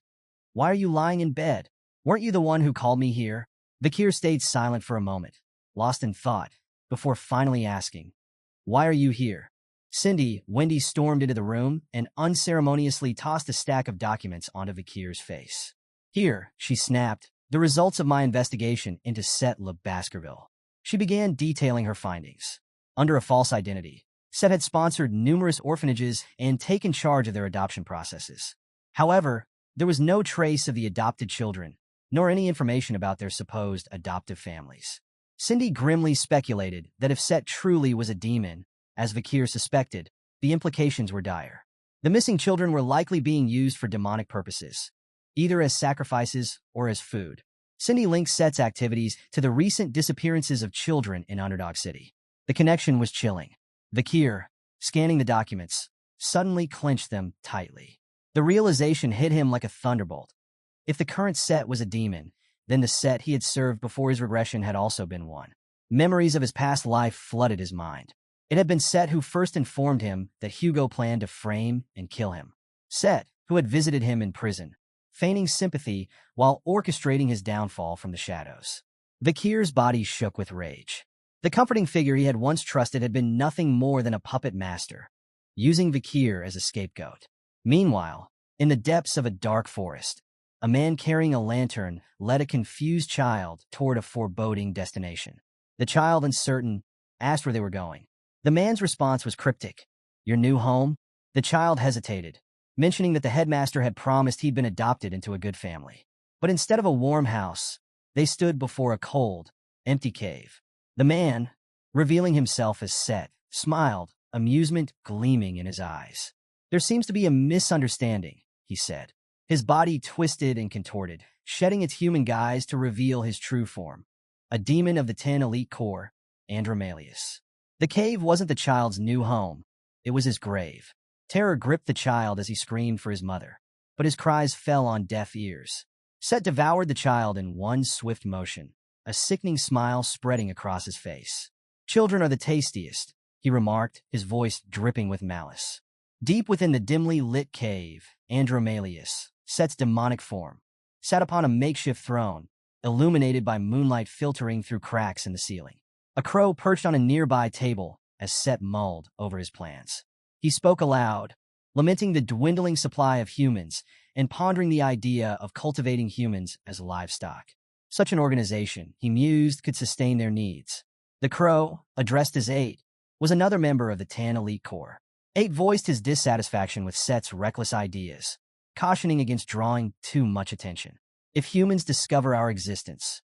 [SPEAKER 1] "Why are you lying in bed? Weren't you the one who called me here?" Vakir stayed silent for a moment, lost in thought, before finally asking, "Why are you here?" Cindy Wendy stormed into the room and unceremoniously tossed a stack of documents onto Vakir's face. "Here," she snapped, "the results of my investigation into Set Le Baskerville." She began detailing her findings. Under a false identity, Set had sponsored numerous orphanages and taken charge of their adoption processes. However, there was no trace of the adopted children, nor any information about their supposed adoptive families. Cindy grimly speculated that if Set truly was a demon, as Vakir suspected, the implications were dire. The missing children were likely being used for demonic purposes, either as sacrifices or as food. Cindy linked Set's activities to the recent disappearances of children in Underdog City. The connection was chilling. Vakir, scanning the documents, suddenly clenched them tightly. The realization hit him like a thunderbolt. If the current Set was a demon, then the Set he had served before his regression had also been one. Memories of his past life flooded his mind. It had been Set who first informed him that Hugo planned to frame and kill him. Set, who had visited him in prison, feigning sympathy while orchestrating his downfall from the shadows. Vakir's body shook with rage. The comforting figure he had once trusted had been nothing more than a puppet master, using Vakir as a scapegoat. Meanwhile, in the depths of a dark forest, a man carrying a lantern led a confused child toward a foreboding destination. The child, uncertain, asked where they were going. The man's response was cryptic. "Your new home?" The child hesitated, mentioning that the headmaster had promised he'd been adopted into a good family. But instead of a warm house, they stood before a cold, empty cave. The man, revealing himself as Set, smiled, amusement gleaming in his eyes. "There seems to be a misunderstanding," he said. His body twisted and contorted, shedding its human guise to reveal his true form. A demon of the 10 elite corps, Andromalius. The cave wasn't the child's new home. It was his grave. Terror gripped the child as he screamed for his mother, but his cries fell on deaf ears. Set devoured the child in one swift motion, a sickening smile spreading across his face. "Children are the tastiest," he remarked, his voice dripping with malice. Deep within the dimly lit cave, Andromalius, Set's demonic form, sat upon a makeshift throne, illuminated by moonlight filtering through cracks in the ceiling. A crow perched on a nearby table as Set mulled over his plans. He spoke aloud, lamenting the dwindling supply of humans and pondering the idea of cultivating humans as livestock. Such an organization, he mused, could sustain their needs. The crow, addressed as 8, was another member of the Tan Elite Corps. 8 voiced his dissatisfaction with Set's reckless ideas, cautioning against drawing too much attention. If humans discover our existence,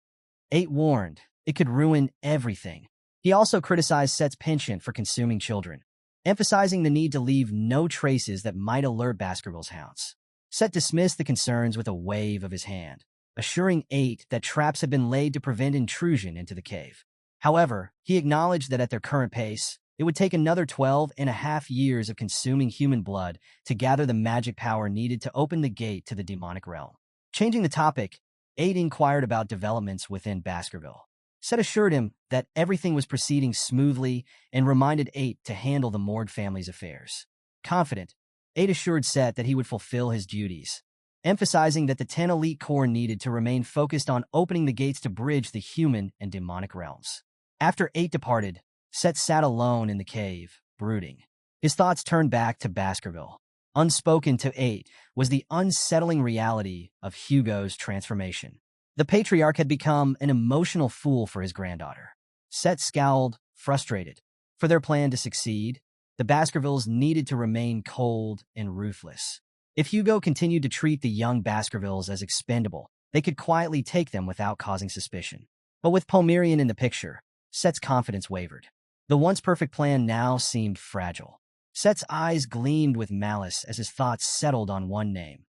[SPEAKER 1] 8 warned, it could ruin everything. He also criticized Set's penchant for consuming children, emphasizing the need to leave no traces that might alert Baskerville's hounds. Set dismissed the concerns with a wave of his hand, assuring 8 that traps had been laid to prevent intrusion into the cave. However, he acknowledged that at their current pace, it would take another 12.5 years of consuming human blood to gather the magic power needed to open the gate to the demonic realm. Changing the topic, 8 inquired about developments within Baskerville. Set assured him that everything was proceeding smoothly and reminded 8 to handle the Morg family's affairs. Confident, 8 assured Set that he would fulfill his duties, emphasizing that the 10 Elite Corps needed to remain focused on opening the gates to bridge the human and demonic realms. After 8 departed, Set sat alone in the cave, brooding. His thoughts turned back to Baskerville. Unspoken to 8 was the unsettling reality of Hugo's transformation. The Patriarch had become an emotional fool for his granddaughter. Set scowled, frustrated. For their plan to succeed, the Baskervilles needed to remain cold and ruthless. If Hugo continued to treat the young Baskervilles as expendable, they could quietly take them without causing suspicion. But with Pomerian in the picture, Set's confidence wavered. The once perfect plan now seemed fragile. Set's eyes gleamed with malice as his thoughts settled on one name,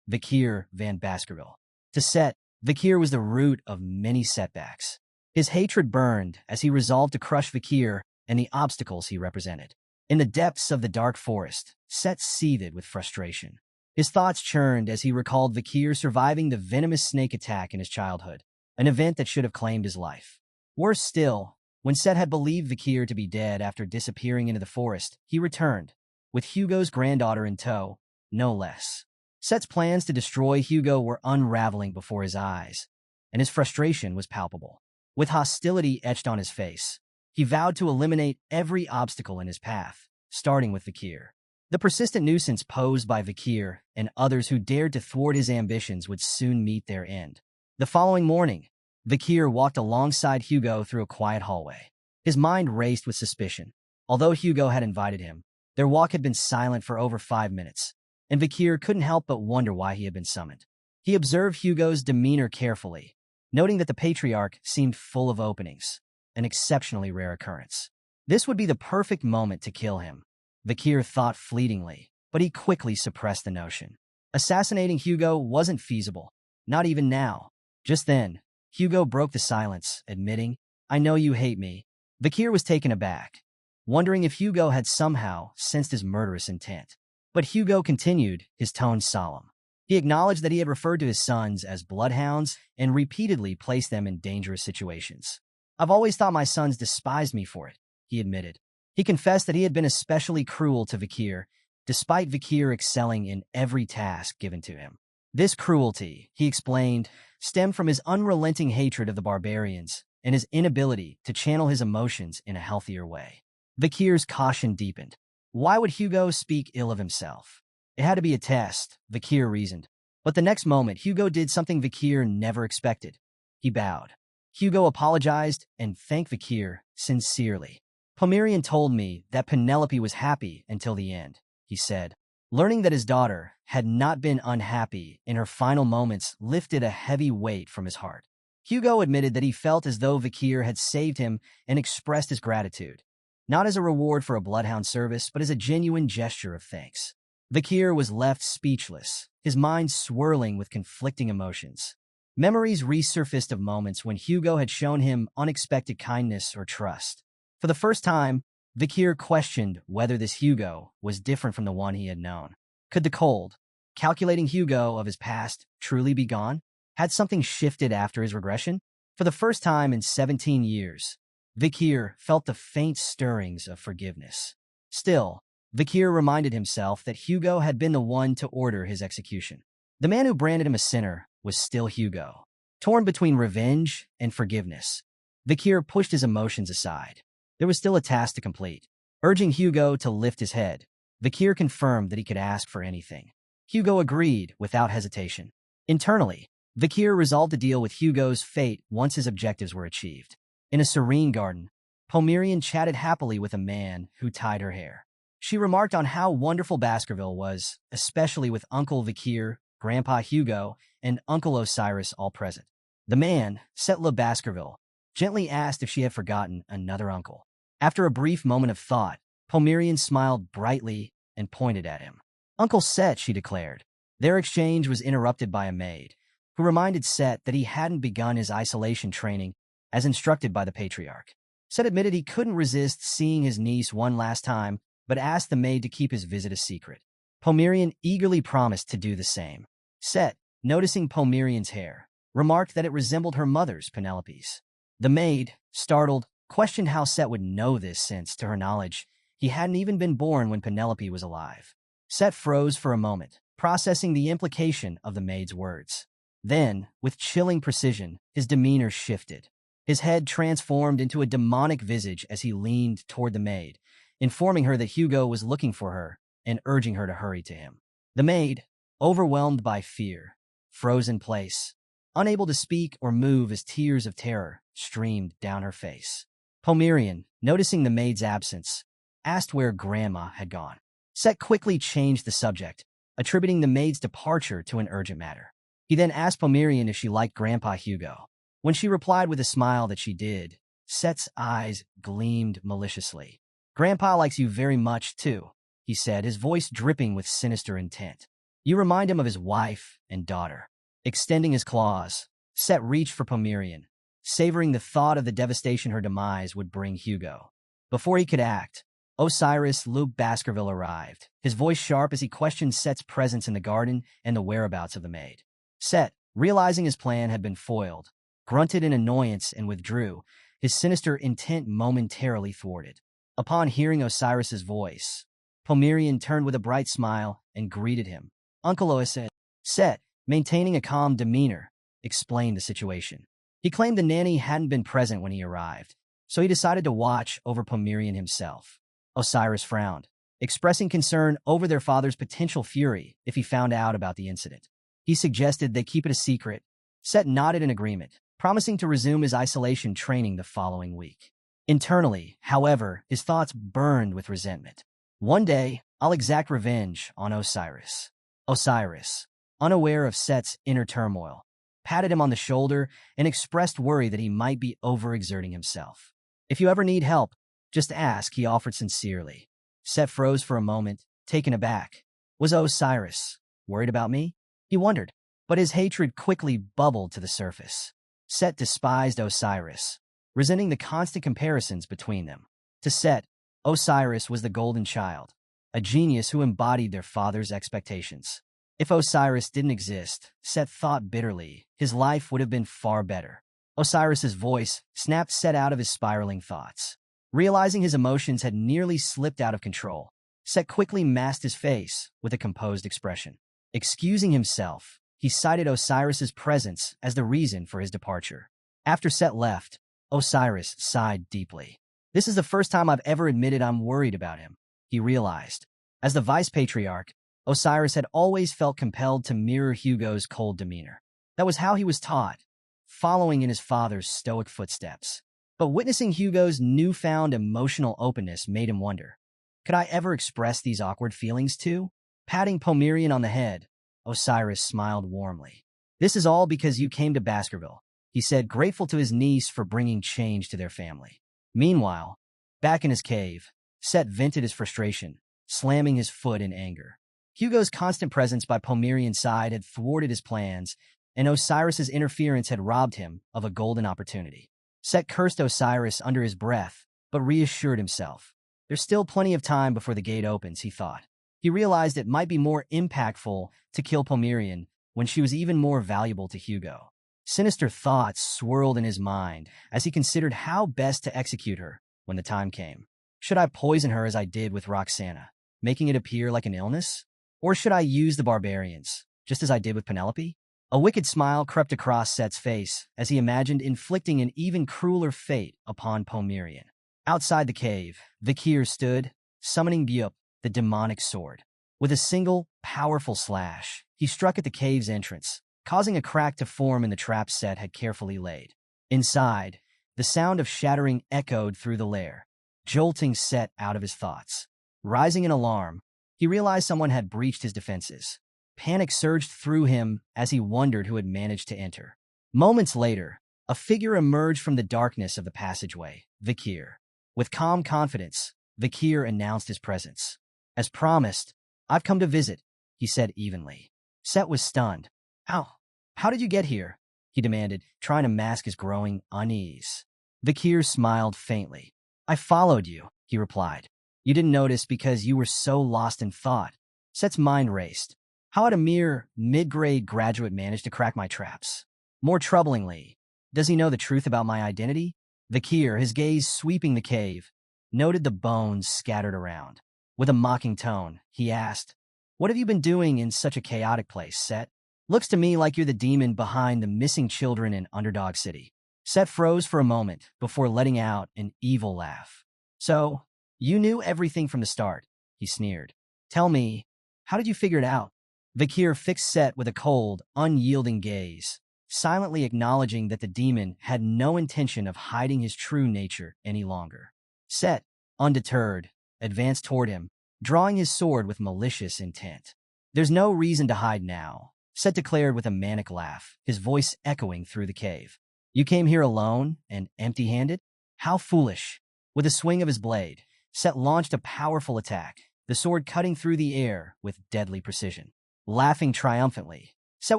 [SPEAKER 1] Vakir van Baskerville. To Set, Vakir was the root of many setbacks. His hatred burned as he resolved to crush Vakir and the obstacles he represented. In the depths of the dark forest, Set seethed with frustration. His thoughts churned as he recalled Vakir surviving the venomous snake attack in his childhood, an event that should have claimed his life. Worse still, when Set had believed Vakir to be dead after disappearing into the forest, he returned, with Hugo's granddaughter in tow, no less. Set's plans to destroy Hugo were unraveling before his eyes, and his frustration was palpable. With hostility etched on his face, he vowed to eliminate every obstacle in his path, starting with Vakir. The persistent nuisance posed by Vakir and others who dared to thwart his ambitions would soon meet their end. The following morning, Vakir walked alongside Hugo through a quiet hallway. His mind raced with suspicion. Although Hugo had invited him, their walk had been silent for over 5 minutes, and Vakir couldn't help but wonder why he had been summoned. He observed Hugo's demeanor carefully, noting that the Patriarch seemed full of openings, an exceptionally rare occurrence. This would be the perfect moment to kill him, Vakir thought fleetingly, but he quickly suppressed the notion. Assassinating Hugo wasn't feasible, not even now. Just then, Hugo broke the silence, admitting, "I know you hate me." Vakir was taken aback, wondering if Hugo had somehow sensed his murderous intent. But Hugo continued, his tone solemn. He acknowledged that he had referred to his sons as bloodhounds and repeatedly placed them in dangerous situations. "I've always thought my sons despised me for it," he admitted. He confessed that he had been especially cruel to Vakir, despite Vakir excelling in every task given to him. This cruelty, he explained, stemmed from his unrelenting hatred of the barbarians and his inability to channel his emotions in a healthier way. Vakir's caution deepened. Why would Hugo speak ill of himself? It had to be a test, Vakir reasoned. But the next moment, Hugo did something Vakir never expected. He bowed. Hugo apologized and thanked Vakir sincerely. "Pomerian told me that Penelope was happy until the end," he said. Learning that his daughter had not been unhappy in her final moments lifted a heavy weight from his heart. Hugo admitted that he felt as though Vakir had saved him and expressed his gratitude, not as a reward for a bloodhound service, but as a genuine gesture of thanks. Vakir was left speechless, his mind swirling with conflicting emotions. Memories resurfaced of moments when Hugo had shown him unexpected kindness or trust. For the first time, Vakir questioned whether this Hugo was different from the one he had known. Could the cold, calculating Hugo of his past truly be gone? Had something shifted after his regression? For the first time in 17 years, Vakir felt the faint stirrings of forgiveness. Still, Vakir reminded himself that Hugo had been the one to order his execution. The man who branded him a sinner was still Hugo. Torn between revenge and forgiveness, Vakir pushed his emotions aside. There was still a task to complete. Urging Hugo to lift his head, Vakir confirmed that he could ask for anything. Hugo agreed without hesitation. Internally, Vakir resolved to deal with Hugo's fate once his objectives were achieved. In a serene garden, Pomerian chatted happily with a man who tied her hair. She remarked on how wonderful Baskerville was, especially with Uncle Vakir, Grandpa Hugo, and Uncle Osiris all present. The man, Setla Baskerville, gently asked if she had forgotten another uncle. After a brief moment of thought, Pomerian smiled brightly and pointed at him. Uncle Set, she declared. Their exchange was interrupted by a maid, who reminded Set that he hadn't begun his isolation training as instructed by the Patriarch. Set admitted he couldn't resist seeing his niece one last time, but asked the maid to keep his visit a secret. Pomerian eagerly promised to do the same. Set, noticing Pomerian's hair, remarked that it resembled her mother's, Penelope's. The maid, startled, questioned how Set would know this since, to her knowledge, he hadn't even been born when Penelope was alive. Set froze for a moment, processing the implication of the maid's words. Then, with chilling precision, his demeanor shifted. His head transformed into a demonic visage as he leaned toward the maid, informing her that Hugo was looking for her and urging her to hurry to him. The maid, overwhelmed by fear, froze in place, unable to speak or move as tears of terror streamed down her face. Pomerian, noticing the maid's absence, asked where Grandma had gone. Set quickly changed the subject, attributing the maid's departure to an urgent matter. He then asked Pomerian if she liked Grandpa Hugo. When she replied with a smile that she did, Set's eyes gleamed maliciously. Grandpa likes you very much, too, he said, his voice dripping with sinister intent. You remind him of his wife and daughter. Extending his claws, Set reached for Pomerian, savoring the thought of the devastation her demise would bring Hugo. Before he could act, Osiris Luke Baskerville arrived, his voice sharp as he questioned Set's presence in the garden and the whereabouts of the maid. Set, realizing his plan had been foiled, grunted in annoyance and withdrew, his sinister intent momentarily thwarted. Upon hearing Osiris's voice, Pomerian turned with a bright smile and greeted him. Uncle Oasis. Set, maintaining a calm demeanor, explained the situation. He claimed the nanny hadn't been present when he arrived, so he decided to watch over Pomerian himself. Osiris frowned, expressing concern over their father's potential fury if he found out about the incident. He suggested they keep it a secret. Set nodded in agreement, promising to resume his isolation training the following week. Internally, however, his thoughts burned with resentment. One day, I'll exact revenge on Osiris. Osiris, unaware of Set's inner turmoil, patted him on the shoulder and expressed worry that he might be overexerting himself. If you ever need help, just ask, he offered sincerely. Set froze for a moment, taken aback. Was Osiris worried about me? He wondered, but his hatred quickly bubbled to the surface. Set despised Osiris, resenting the constant comparisons between them. To Set, Osiris was the golden child, a genius who embodied their father's expectations. If Osiris didn't exist, Set thought bitterly, his life would have been far better. Osiris's voice snapped Set out of his spiraling thoughts. Realizing his emotions had nearly slipped out of control, Set quickly masked his face with a composed expression. Excusing himself, he cited Osiris's presence as the reason for his departure. After Set left, Osiris sighed deeply. This is the first time I've ever admitted I'm worried about him, he realized. As the Vice Patriarch, Osiris had always felt compelled to mirror Hugo's cold demeanor. That was how he was taught, following in his father's stoic footsteps. But witnessing Hugo's newfound emotional openness made him wonder, could I ever express these awkward feelings too? Patting Pomerian on the head, Osiris smiled warmly. This is all because you came to Baskerville, he said, grateful to his niece for bringing change to their family. Meanwhile, back in his cave, Set vented his frustration, slamming his foot in anger. Hugo's constant presence by Pomerian's side had thwarted his plans, and Osiris's interference had robbed him of a golden opportunity. Set cursed Osiris under his breath, but reassured himself. There's still plenty of time before the gate opens, he thought. He realized it might be more impactful to kill Pomerian when she was even more valuable to Hugo. Sinister thoughts swirled in his mind as he considered how best to execute her when the time came. Should I poison her as I did with Roxana, making it appear like an illness? Or should I use the barbarians, just as I did with Penelope? A wicked smile crept across Set's face as he imagined inflicting an even crueler fate upon Pomerian. Outside the cave, Vakir stood, summoning Byup, the demonic sword. With a single, powerful slash, he struck at the cave's entrance, causing a crack to form in the trap Set had carefully laid. Inside, the sound of shattering echoed through the lair, jolting Set out of his thoughts. Rising in alarm, he realized someone had breached his defenses. Panic surged through him as he wondered who had managed to enter. Moments later, a figure emerged from the darkness of the passageway, Vakir. With calm confidence, Vakir announced his presence. As promised, I've come to visit, he said evenly. Set was stunned. How did you get here? He demanded, trying to mask his growing unease. Vakir smiled faintly. I followed you, he replied. You didn't notice because you were so lost in thought. Set's mind raced. How had a mere mid-grade graduate managed to crack my traps? More troublingly, does he know the truth about my identity? Vakir, his gaze sweeping the cave, noted the bones scattered around. With a mocking tone, he asked, What have you been doing in such a chaotic place, Set? Looks to me like you're the demon behind the missing children in Underdog City. Set froze for a moment before letting out an evil laugh. So, you knew everything from the start, he sneered. Tell me, how did you figure it out? Vakir fixed Set with a cold, unyielding gaze, silently acknowledging that the demon had no intention of hiding his true nature any longer. Set, undeterred, advanced toward him, drawing his sword with malicious intent. There's no reason to hide now, Set declared with a manic laugh, his voice echoing through the cave. You came here alone and empty-handed? How foolish. With a swing of his blade, Set launched a powerful attack, the sword cutting through the air with deadly precision. Laughing triumphantly, Set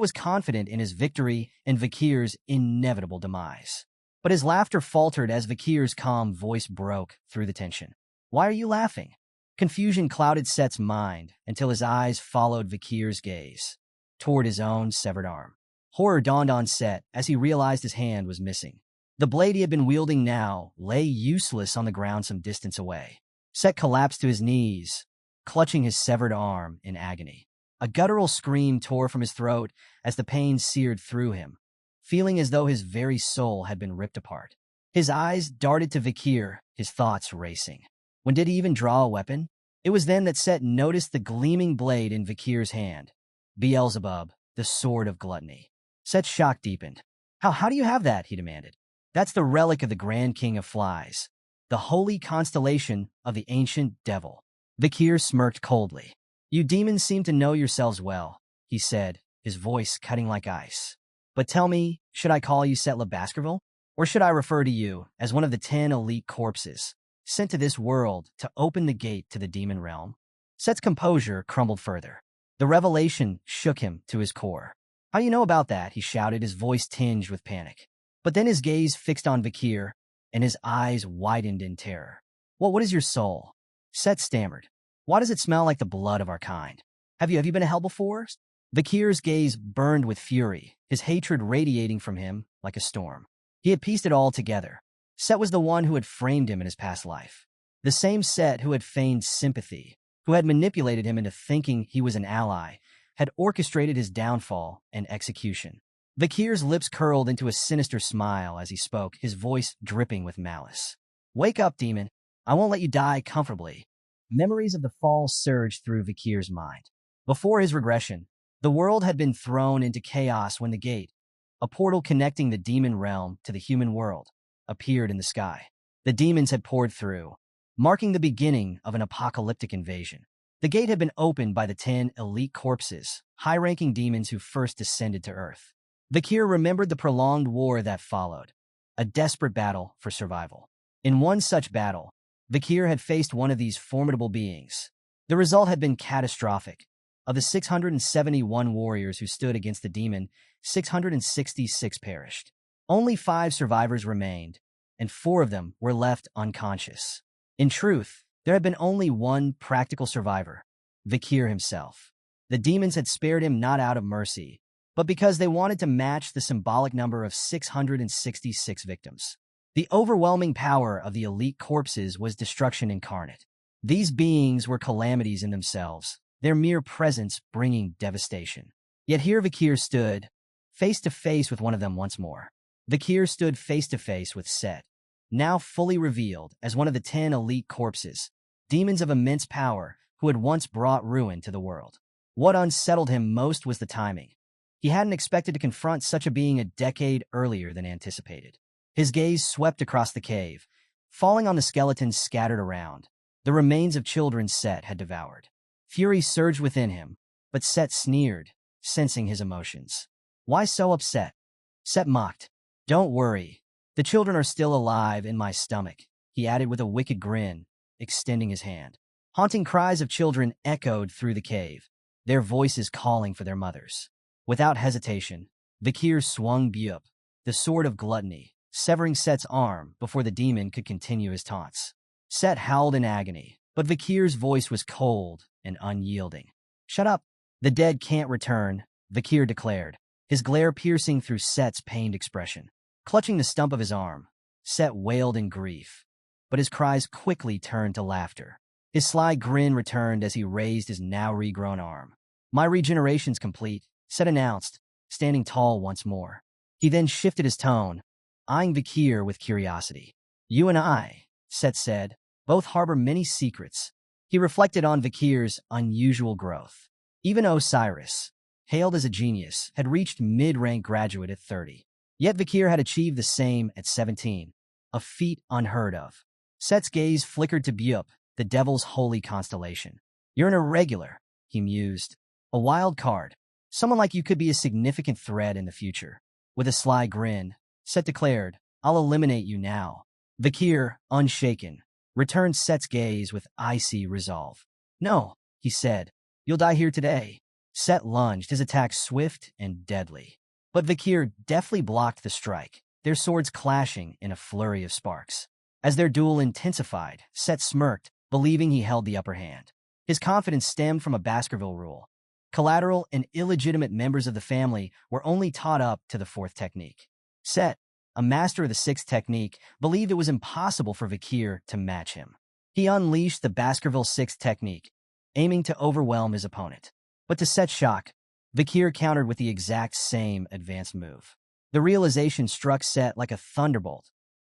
[SPEAKER 1] was confident in his victory and Vakir's inevitable demise. But his laughter faltered as Vakir's calm voice broke through the tension. Why are you laughing? Confusion clouded Set's mind until his eyes followed Vakir's gaze toward his own severed arm. Horror dawned on Set as he realized his hand was missing. The blade he had been wielding now lay useless on the ground some distance away. Set collapsed to his knees, clutching his severed arm in agony. A guttural scream tore from his throat as the pain seared through him, feeling as though his very soul had been ripped apart. His eyes darted to Vakir, his thoughts racing. When did he even draw a weapon? It was then that Set noticed the gleaming blade in Vakir's hand. Beelzebub, the sword of gluttony. Set's shock deepened. How do you have that? He demanded. That's the relic of the Grand King of Flies, the holy constellation of the ancient devil. Vakir smirked coldly. You demons seem to know yourselves well, he said, his voice cutting like ice. But tell me, should I call you Setla Baskerville? Or should I refer to you as one of the 10 elite corpses sent to this world to open the gate to the demon realm? Set's composure crumbled further. The revelation shook him to his core. How do you know about that? He shouted, his voice tinged with panic. But then his gaze fixed on Vakir, and his eyes widened in terror. What is your soul? Set stammered. Why does it smell like the blood of our kind? Have you been to hell before? Vakir's gaze burned with fury, his hatred radiating from him like a storm. He had pieced it all together. Set was the one who had framed him in his past life. The same Set who had feigned sympathy, who had manipulated him into thinking he was an ally, had orchestrated his downfall and execution. Vakir's lips curled into a sinister smile as he spoke, his voice dripping with malice. Wake up, demon. I won't let you die comfortably. Memories of the fall surged through Vakir's mind. Before his regression, the world had been thrown into chaos when the gate, a portal connecting the demon realm to the human world, appeared in the sky. The demons had poured through, marking the beginning of an apocalyptic invasion. The gate had been opened by the 10 elite corpses, high-ranking demons who first descended to Earth. Vakir remembered the prolonged war that followed, a desperate battle for survival. In one such battle, Vakir had faced one of these formidable beings. The result had been catastrophic. Of the 671 warriors who stood against the demon, 666 perished. Only 5 survivors remained, and 4 of them were left unconscious. In truth, there had been only one practical survivor, Vakir himself. The demons had spared him not out of mercy, but because they wanted to match the symbolic number of 666 victims. The overwhelming power of the elite corpses was destruction incarnate. These beings were calamities in themselves, their mere presence bringing devastation. Yet here Vakir stood, face to face with one of them once more. Vakir stood face to face with Set, now fully revealed as one of the 10 elite corpses, demons of immense power who had once brought ruin to the world. What unsettled him most was the timing. He hadn't expected to confront such a being a decade earlier than anticipated. His gaze swept across the cave, falling on the skeletons scattered around, the remains of children Set had devoured. Fury surged within him, but Set sneered, sensing his emotions. Why so upset? Set mocked. Don't worry. The children are still alive in my stomach, he added with a wicked grin, extending his hand. Haunting cries of children echoed through the cave, their voices calling for their mothers. Without hesitation, Vakir swung Bup, the sword of gluttony, severing Set's arm before the demon could continue his taunts. Set howled in agony, but Vakir's voice was cold and unyielding. Shut up. The dead can't return, Vakir declared, his glare piercing through Set's pained expression. Clutching the stump of his arm, Set wailed in grief, but his cries quickly turned to laughter. His sly grin returned as he raised his now regrown arm. My regeneration's complete, Set announced, standing tall once more. He then shifted his tone, eyeing Vakir with curiosity. You and I, Set said, both harbor many secrets. He reflected on Vakir's unusual growth. Even Osiris, hailed as a genius, had reached mid-rank graduate at 30. Yet Vakir had achieved the same at 17, a feat unheard of. Set's gaze flickered to Bup, the devil's holy constellation. You're an irregular, he mused. A wild card. Someone like you could be a significant threat in the future. With a sly grin, Set declared, I'll eliminate you now. Vakir, unshaken, returned Set's gaze with icy resolve. No, he said, you'll die here today. Set lunged, his attack swift and deadly. But Vakir deftly blocked the strike, their swords clashing in a flurry of sparks. As their duel intensified, Set smirked, believing he held the upper hand. His confidence stemmed from a Baskerville rule. Collateral and illegitimate members of the family were only taught up to the 4th technique. Set, a master of the 6th technique, believed it was impossible for Vakir to match him. He unleashed the Baskerville 6th technique, aiming to overwhelm his opponent. But to Set's shock, Vakir countered with the exact same advanced move. The realization struck Set like a thunderbolt.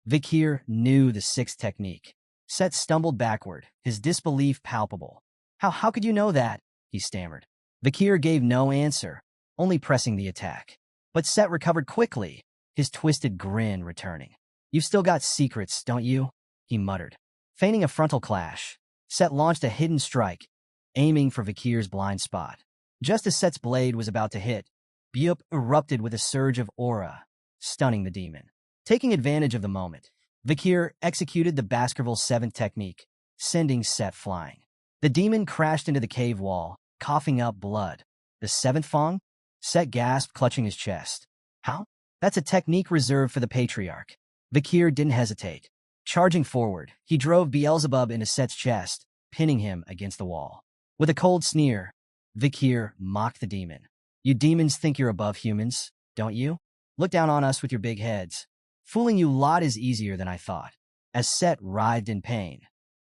[SPEAKER 1] Vakir knew the 6th technique. Set stumbled backward, his disbelief palpable. How could you know that? He stammered. Vakir gave no answer, only pressing the attack. But Set recovered quickly, his twisted grin returning. You've still got secrets, don't you? He muttered. Feigning a frontal clash, Set launched a hidden strike, aiming for Vakir's blind spot. Just as Set's blade was about to hit, Bup erupted with a surge of aura, stunning the demon. Taking advantage of the moment, Vakir executed the Baskerville 7th technique, sending Set flying. The demon crashed into the cave wall, coughing up blood. The 7th Fong? Set gasped, clutching his chest. How? That's a technique reserved for the Patriarch. Vakir didn't hesitate. Charging forward, he drove Beelzebub into Set's chest, pinning him against the wall. With a cold sneer, Vakir mocked the demon. You demons think you're above humans, don't you? Look down on us with your big heads. Fooling you lot is easier than I thought. As Set writhed in pain,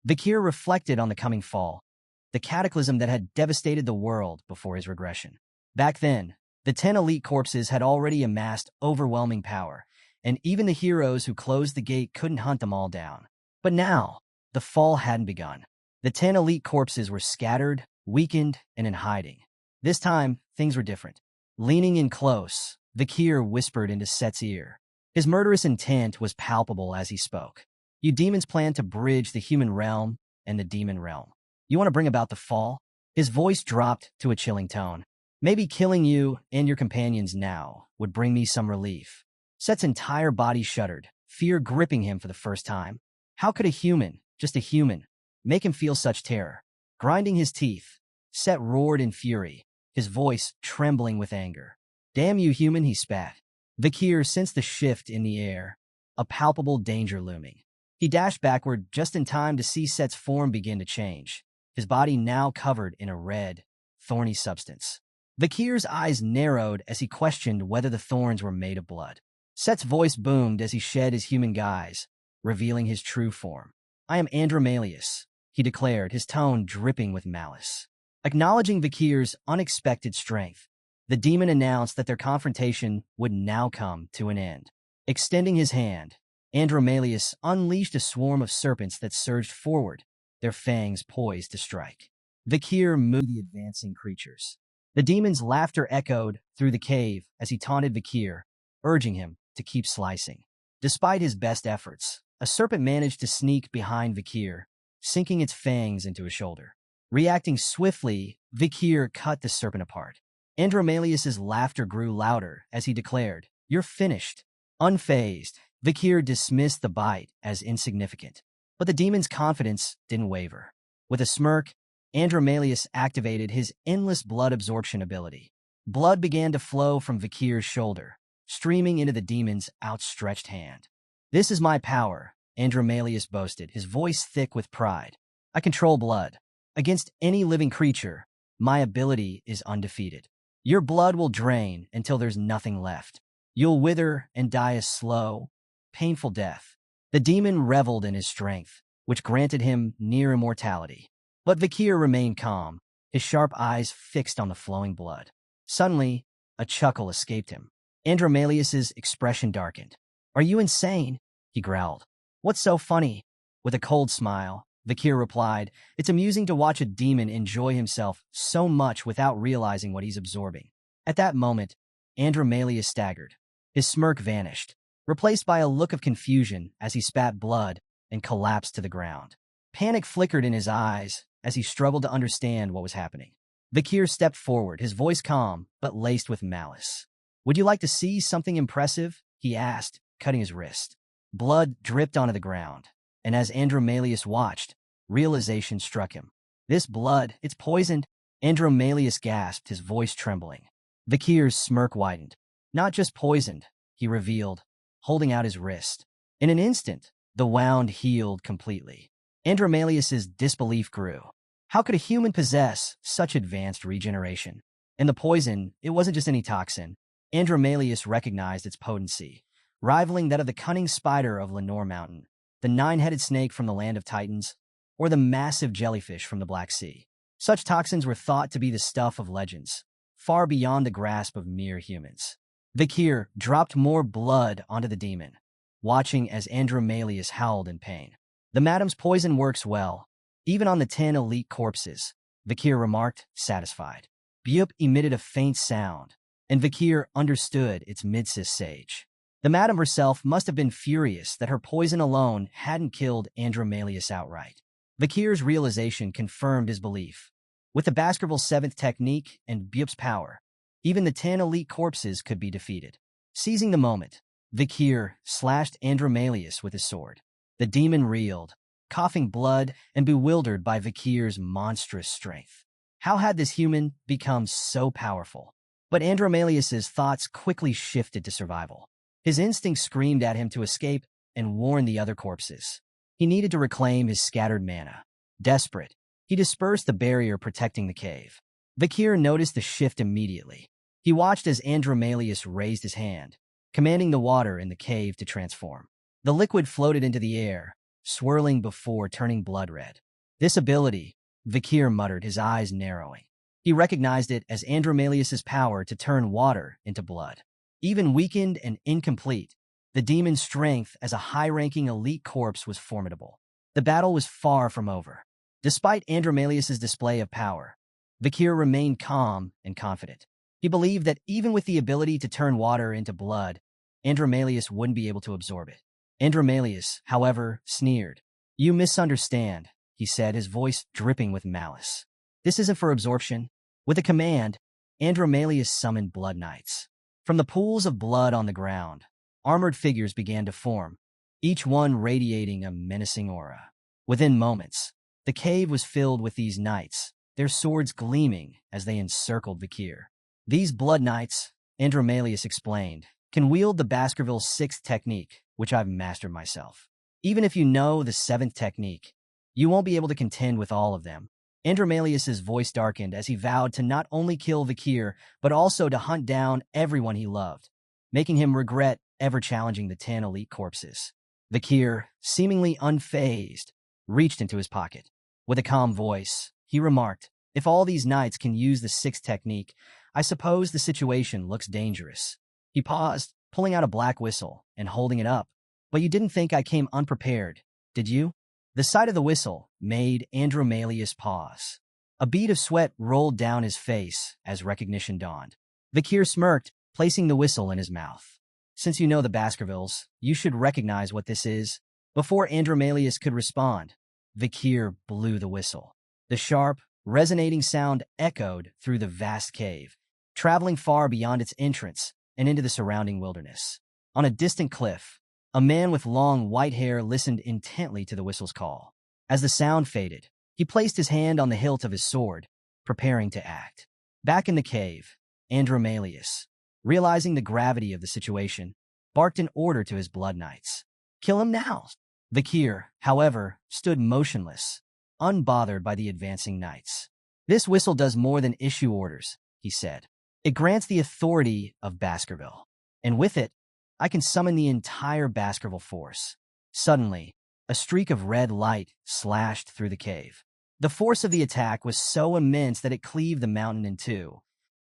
[SPEAKER 1] Vakir reflected on the coming fall, the cataclysm that had devastated the world before his regression. Back then, the 10 elite corpses had already amassed overwhelming power, and even the heroes who closed the gate couldn't hunt them all down. But now, the fall hadn't begun. The 10 elite corpses were scattered, weakened, and in hiding. This time, things were different. Leaning in close, Vakir whispered into Set's ear. His murderous intent was palpable as he spoke. You demons plan to bridge the human realm and the demon realm. You want to bring about the fall? His voice dropped to a chilling tone. Maybe killing you and your companions now would bring me some relief. Set's entire body shuddered, fear gripping him for the first time. How could a human, just a human, make him feel such terror? Grinding his teeth, Set roared in fury, his voice trembling with anger. Damn you, human, he spat. Vakir sensed the shift in the air, a palpable danger looming. He dashed backward just in time to see Set's form begin to change, his body now covered in a red, thorny substance. Vakir's eyes narrowed as he questioned whether the thorns were made of blood. Set's voice boomed as he shed his human guise, revealing his true form. I am Andromalius, he declared, his tone dripping with malice. Acknowledging Vakir's unexpected strength, the demon announced that their confrontation would now come to an end. Extending his hand, Andromalius unleashed a swarm of serpents that surged forward, their fangs poised to strike. Vakir moved the advancing creatures. The demon's laughter echoed through the cave as he taunted Vakir, urging him to keep slicing. Despite his best efforts, a serpent managed to sneak behind Vakir, sinking its fangs into his shoulder. Reacting swiftly, Vakir cut the serpent apart. Andromalius's laughter grew louder as he declared, "You're finished." Unfazed, Vakir dismissed the bite as insignificant. But the demon's confidence didn't waver. With a smirk, Andromalius activated his endless blood absorption ability. Blood began to flow from Vakir's shoulder, streaming into the demon's outstretched hand. "This is my power," Andromalius boasted, his voice thick with pride. "I control blood. Against any living creature, my ability is undefeated. Your blood will drain until there's nothing left. You'll wither and die a slow, painful death." The demon reveled in his strength, which granted him near immortality. But Vakir remained calm, his sharp eyes fixed on the flowing blood. Suddenly, a chuckle escaped him. Andromalius's expression darkened. "Are you insane?" he growled. "What's so funny?" With a cold smile, Vakir replied, "It's amusing to watch a demon enjoy himself so much without realizing what he's absorbing." At that moment, Andromalius staggered. His smirk vanished, replaced by a look of confusion as he spat blood and collapsed to the ground. Panic flickered in his eyes as he struggled to understand what was happening. Vakir stepped forward, his voice calm but laced with malice. "Would you like to see something impressive?" he asked, cutting his wrist. Blood dripped onto the ground, and as Andromalius watched, realization struck him. "This blood, it's poisoned." Andromalius gasped, his voice trembling. Vakir's smirk widened. "Not just poisoned," he revealed, holding out his wrist. In an instant, the wound healed completely. Andromalius's disbelief grew. How could a human possess such advanced regeneration? And the poison, it wasn't just any toxin. Andromalius recognized its potency, rivaling that of the cunning spider of Lenore Mountain, the nine-headed snake from the Land of Titans, or the massive jellyfish from the Black Sea. Such toxins were thought to be the stuff of legends, far beyond the grasp of mere humans. Vakir dropped more blood onto the demon, watching as Andromalius howled in pain. "The madam's poison works well, even on the 10 elite corpses," Vakir remarked, satisfied. Bup emitted a faint sound, and Vakir understood its midsis sage. The madam herself must have been furious that her poison alone hadn't killed Andromalius outright. Vakir's realization confirmed his belief. With the Baskerville 7th technique and Bup's power, even the 10 elite corpses could be defeated. Seizing the moment, Vakir slashed Andromalius with his sword. The demon reeled, coughing blood and bewildered by Vakir's monstrous strength. How had this human become so powerful? But Andromalius's thoughts quickly shifted to survival. His instinct screamed at him to escape and warn the other corpses. He needed to reclaim his scattered mana. Desperate, he dispersed the barrier protecting the cave. Vakir noticed the shift immediately. He watched as Andromalius raised his hand, commanding the water in the cave to transform. The liquid floated into the air, swirling before turning blood red. This ability, Vakir muttered, his eyes narrowing. He recognized it as Andromalius's power to turn water into blood. Even weakened and incomplete, the demon's strength as a high-ranking elite corpse was formidable. The battle was far from over. Despite Andromalius's display of power, Vakir remained calm and confident. He believed that even with the ability to turn water into blood, Andromalius wouldn't be able to absorb it. Andromalius, however, sneered. "You misunderstand," he said, his voice dripping with malice. "This isn't for absorption." With a command, Andromalius summoned blood knights. From the pools of blood on the ground, armored figures began to form, each one radiating a menacing aura. Within moments, the cave was filled with these knights, their swords gleaming as they encircled Vakir. "These blood knights," Andromalius explained, "can wield the Baskerville 6th technique, which I've mastered myself. Even if you know the 7th technique, you won't be able to contend with all of them." Andromalius's voice darkened as he vowed to not only kill Vakir, but also to hunt down everyone he loved, making him regret ever challenging the 10 elite corpses. Vakir, seemingly unfazed, reached into his pocket. With a calm voice, he remarked, "If all these knights can use the 6th technique, I suppose the situation looks dangerous. He paused, pulling out a black whistle and holding it up. But you didn't think I came unprepared, did you? The sight of the whistle made Andromalius pause. A bead of sweat rolled down his face as recognition dawned. Vakir smirked, placing the whistle in his mouth. Since you know the Baskervilles, you should recognize what this is. Before Andromalius could respond, Vakir blew the whistle. The sharp, resonating sound echoed through the vast cave, traveling far beyond its entrance and into the surrounding wilderness. On a distant cliff, a man with long white hair listened intently to the whistle's call. As the sound faded, he placed his hand on the hilt of his sword, preparing to act. Back in the cave, Andromalius, realizing the gravity of the situation, barked an order to his blood knights. Kill him now! Vakir, however, stood motionless, unbothered by the advancing knights. This whistle does more than issue orders, he said. It grants the authority of Baskerville, and with it, I can summon the entire Baskerville force. Suddenly, a streak of red light slashed through the cave. The force of the attack was so immense that it cleaved the mountain in two,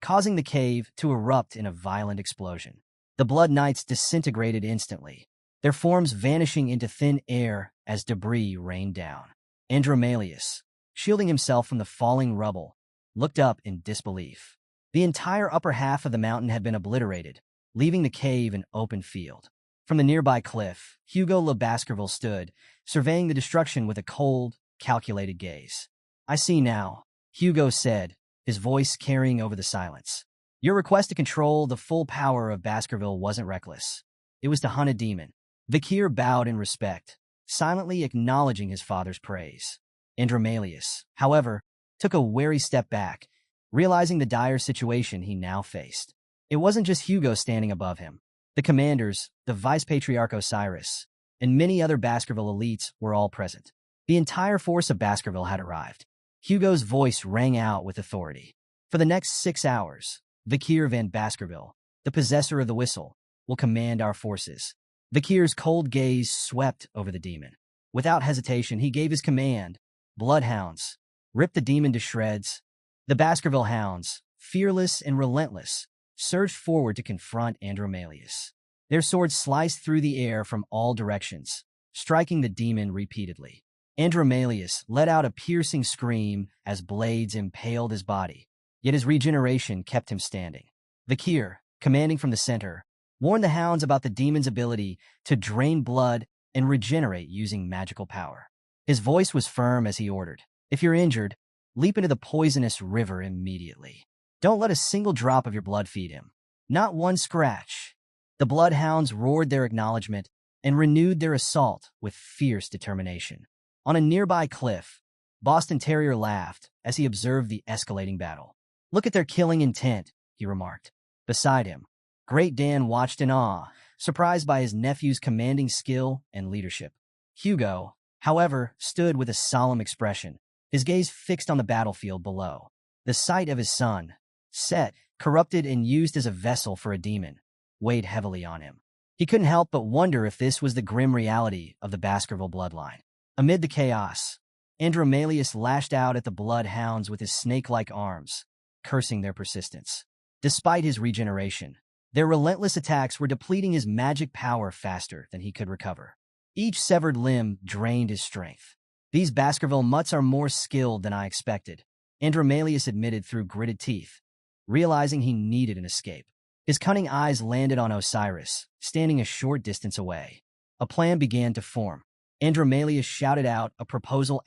[SPEAKER 1] causing the cave to erupt in a violent explosion. The Blood Knights disintegrated instantly, their forms vanishing into thin air as debris rained down. Andromalius, shielding himself from the falling rubble, looked up in disbelief. The entire upper half of the mountain had been obliterated, leaving the cave an open field. From the nearby cliff, Hugo Le Baskerville stood, surveying the destruction with a cold, calculated gaze. I see now, Hugo said, his voice carrying over the silence. Your request to control the full power of Baskerville wasn't reckless. It was to hunt a demon. Vakir bowed in respect, silently acknowledging his father's praise. Andromalius, however, took a wary step back, realizing the dire situation he now faced. It wasn't just Hugo standing above him. The commanders, the Vice Patriarch Osiris, and many other Baskerville elites were all present. The entire force of Baskerville had arrived. Hugo's voice rang out with authority. For the next 6 hours, Vakir van Baskerville, the possessor of the whistle, will command our forces. Vakir's cold gaze swept over the demon. Without hesitation, he gave his command. Bloodhounds, rip the demon to shreds. The Baskerville hounds, fearless and relentless, surged forward to confront Andromalius. Their swords sliced through the air from all directions, striking the demon repeatedly. Andromalius let out a piercing scream as blades impaled his body, yet his regeneration kept him standing. Vakir, commanding from the center, warned the hounds about the demon's ability to drain blood and regenerate using magical power. His voice was firm as he ordered, if you're injured, leap into the poisonous river immediately. Don't let a single drop of your blood feed him. Not one scratch. The bloodhounds roared their acknowledgement and renewed their assault with fierce determination. On a nearby cliff, Boston Terrier laughed as he observed the escalating battle. Look at their killing intent, he remarked. Beside him, Great Dan watched in awe, surprised by his nephew's commanding skill and leadership. Hugo, however, stood with a solemn expression, his gaze fixed on the battlefield below. The sight of his son, set, corrupted and used as a vessel for a demon, weighed heavily on him. He couldn't help but wonder if this was the grim reality of the Baskerville bloodline. Amid the chaos, Andromalius lashed out at the bloodhounds with his snake-like arms, cursing their persistence. Despite his regeneration, their relentless attacks were depleting his magic power faster than he could recover. Each severed limb drained his strength. These Baskerville mutts are more skilled than I expected, Andromalius admitted through gritted teeth, realizing he needed an escape. His cunning eyes landed on Osiris, standing a short distance away. A plan began to form. Andromalius shouted out a proposal ****.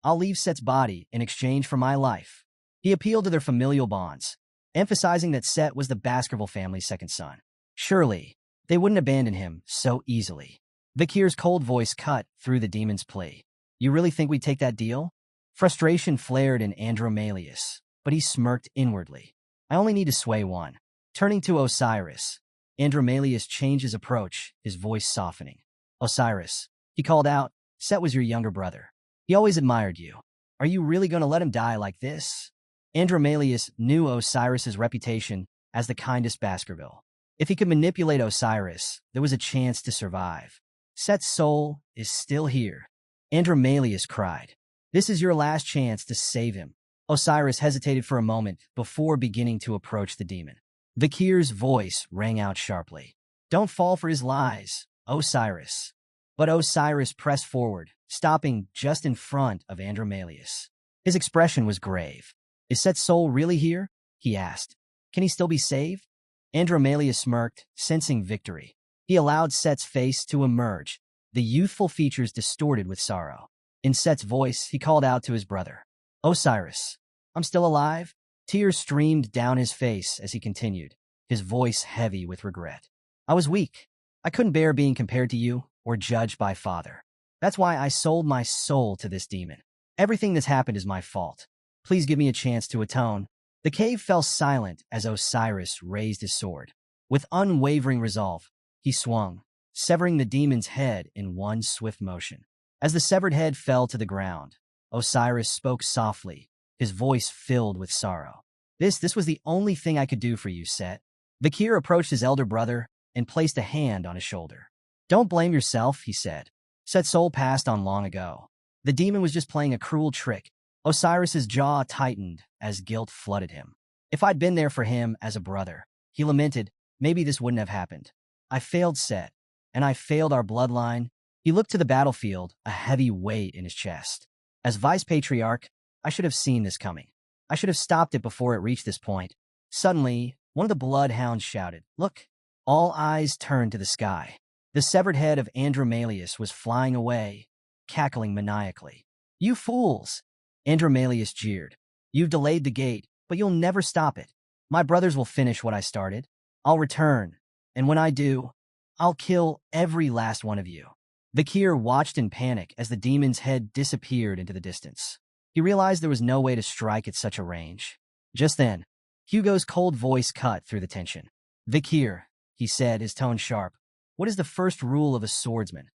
[SPEAKER 1] I'll leave Set's body in exchange for my life. He appealed to their familial bonds, emphasizing that Set was the Baskerville family's second son. Surely, they wouldn't abandon him so easily. Vakir's cold voice cut through the demon's plea. You really think we'd take that deal? Frustration flared in Andromalius, but he smirked inwardly. I only need to sway one. Turning to Osiris, Andromalius changed his approach, his voice softening. Osiris, he called out, Set was your younger brother. He always admired you. Are you really going to let him die like this? Andromalius knew Osiris's reputation as the kindest Baskerville. If he could manipulate Osiris, there was a chance to survive. Set's soul is still here. Andromalius cried. This is your last chance to save him. Osiris hesitated for a moment before beginning to approach the demon. Vakir's voice rang out sharply. Don't fall for his lies, Osiris. But Osiris pressed forward, stopping just in front of Andromalius. His expression was grave. Is Set's soul really here? He asked. Can he still be saved? Andromalius smirked, sensing victory. He allowed Set's face to emerge, the youthful features distorted with sorrow. In Set's voice, he called out to his brother. Osiris, I'm still alive? Tears streamed down his face as he continued, his voice heavy with regret. I was weak. I couldn't bear being compared to you or judged by Father. That's why I sold my soul to this demon. Everything that's happened is my fault. Please give me a chance to atone. The cave fell silent as Osiris raised his sword. With unwavering resolve, he swung, severing the demon's head in one swift motion. As the severed head fell to the ground, Osiris spoke softly, his voice filled with sorrow. This was the only thing I could do for you, Set. Vakir approached his elder brother and placed a hand on his shoulder. Don't blame yourself, he said. Set's soul passed on long ago. The demon was just playing a cruel trick. Osiris's jaw tightened as guilt flooded him. If I'd been there for him as a brother, he lamented, maybe this wouldn't have happened. I failed Set, and I failed our bloodline. He looked to the battlefield, a heavy weight in his chest. As Vice Patriarch, I should have seen this coming. I should have stopped it before it reached this point. Suddenly, one of the bloodhounds shouted, Look! All eyes turned to the sky. The severed head of Andromalius was flying away, cackling maniacally. You fools! Andromalius jeered. You've delayed the gate, but you'll never stop it. My brothers will finish what I started. I'll return, and when I do, I'll kill every last one of you. Vakir watched in panic as the demon's head disappeared into the distance. He realized there was no way to strike at such a range. Just then, Hugo's cold voice cut through the tension. Vakir, he said, his tone sharp. What is the first rule of a swordsman?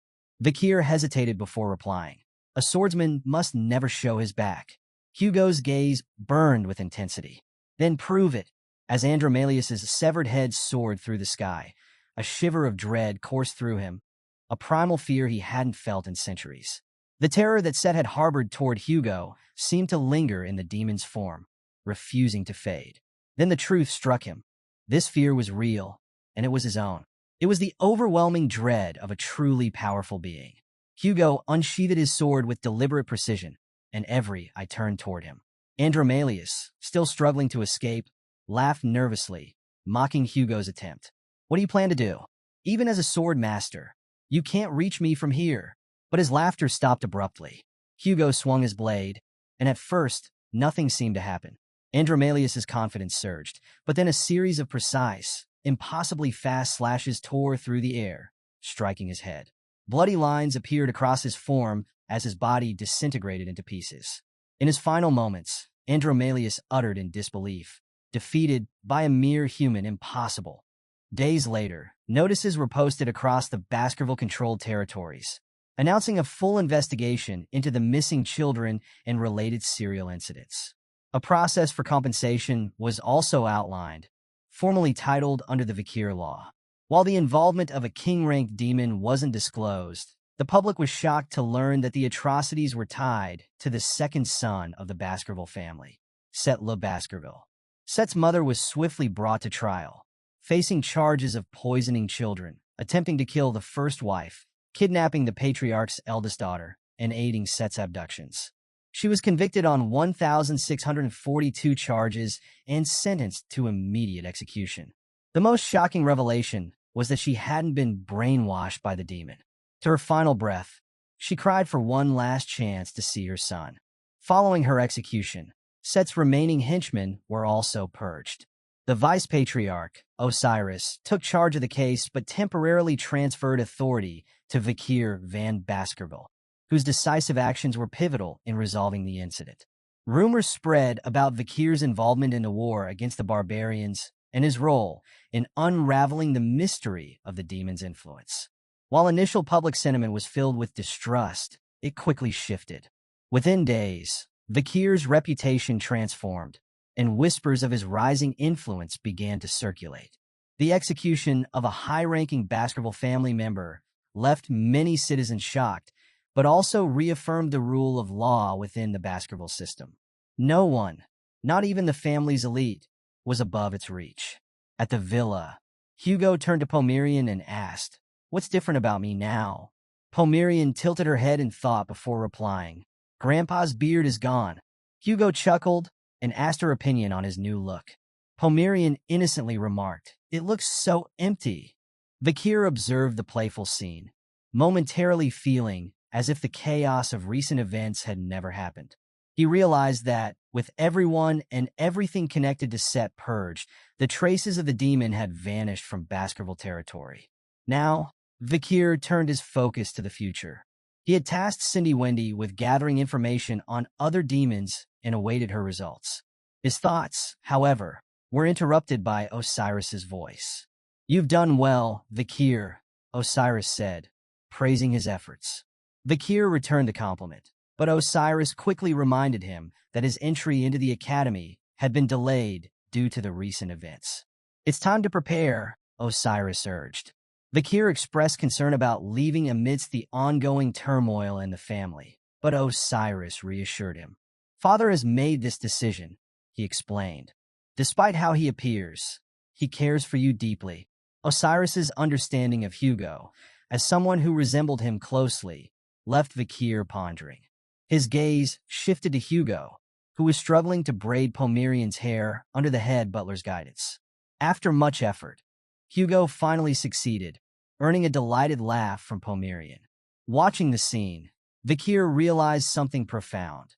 [SPEAKER 1] Vakir hesitated before replying. A swordsman must never show his back. Hugo's gaze burned with intensity. Then prove it. As Andromalius's severed head soared through the sky, a shiver of dread coursed through him, a primal fear he hadn't felt in centuries. The terror that Set had harbored toward Hugo seemed to linger in the demon's form, refusing to fade. Then the truth struck him. This fear was real, and it was his own. It was the overwhelming dread of a truly powerful being. Hugo unsheathed his sword with deliberate precision, and every eye turned toward him. Andromalius, still struggling to escape, laughed nervously, mocking Hugo's attempt. What do you plan to do? Even as a swordmaster, you can't reach me from here. But his laughter stopped abruptly. Hugo swung his blade, and at first, nothing seemed to happen. Andromalius's confidence surged, but then a series of precise, impossibly fast slashes tore through the air, striking his head. Bloody lines appeared across his form as his body disintegrated into pieces. In his final moments, Andromalius uttered in disbelief, defeated by a mere human, impossible. Days later, notices were posted across the Baskerville-controlled territories, announcing a full investigation into the missing children and related serial incidents. A process for compensation was also outlined, formally titled under the Vakir law. While the involvement of a king-ranked demon wasn't disclosed, the public was shocked to learn that the atrocities were tied to the second son of the Baskerville family, Set Le Baskerville. Set's mother was swiftly brought to trial, facing charges of poisoning children, attempting to kill the first wife, kidnapping the Patriarch's eldest daughter, and aiding Set's abductions. She was convicted on 1,642 charges and sentenced to immediate execution. The most shocking revelation was that she hadn't been brainwashed by the demon. To her final breath, she cried for one last chance to see her son. Following her execution, Set's remaining henchmen were also purged. The Vice Patriarch, Osiris, took charge of the case but temporarily transferred authority to Vakir Van Baskerville, whose decisive actions were pivotal in resolving the incident. Rumors spread about Vakir's involvement in the war against the barbarians and his role in unraveling the mystery of the demon's influence. While initial public sentiment was filled with distrust, it quickly shifted. Within days, Vakir's reputation transformed, and whispers of his rising influence began to circulate. The execution of a high-ranking Baskerville family member left many citizens shocked, but also reaffirmed the rule of law within the Baskerville system. No one, not even the family's elite, was above its reach. At the villa, Hugo turned to Pomerian and asked, "What's different about me now?" Pomerian tilted her head in thought before replying, "Grandpa's beard is gone." Hugo chuckled and asked her opinion on his new look. Pomerian innocently remarked, "It looks so empty." Vakir observed the playful scene, momentarily feeling as if the chaos of recent events had never happened. He realized that, with everyone and everything connected to Set purged, the traces of the demon had vanished from Baskerville territory. Now, Vakir turned his focus to the future. He had tasked Cindy Wendy with gathering information on other demons and awaited her results. His thoughts, however, were interrupted by Osiris's voice. "You've done well, Vakir," Osiris said, praising his efforts. Vakir returned the compliment, but Osiris quickly reminded him that his entry into the academy had been delayed due to the recent events. "It's time to prepare," Osiris urged. Vakir expressed concern about leaving amidst the ongoing turmoil in the family, but Osiris reassured him. "Father has made this decision," he explained. "Despite how he appears, he cares for you deeply." Osiris's understanding of Hugo, as someone who resembled him closely, left Vakir pondering. His gaze shifted to Hugo, who was struggling to braid Pomerian's hair under the head butler's guidance. After much effort, Hugo finally succeeded, earning a delighted laugh from Pomerian. Watching the scene, Vakir realized something profound.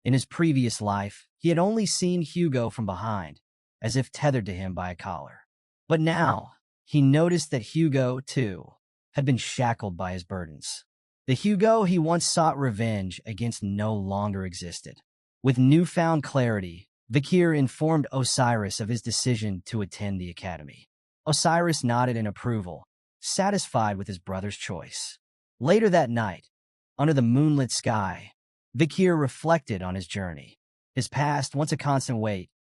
[SPEAKER 1] In his previous life, he had only seen Hugo from behind, as if tethered to him by a collar. But now, he noticed that Hugo, too, had been shackled by his burdens. The Hugo he once sought revenge against no longer existed. With newfound clarity, Vakir informed Osiris of his decision to attend the academy. Osiris nodded in approval, satisfied with his brother's choice. Later that night, under the moonlit sky, Vakir reflected on his journey. His past, once a constant weight,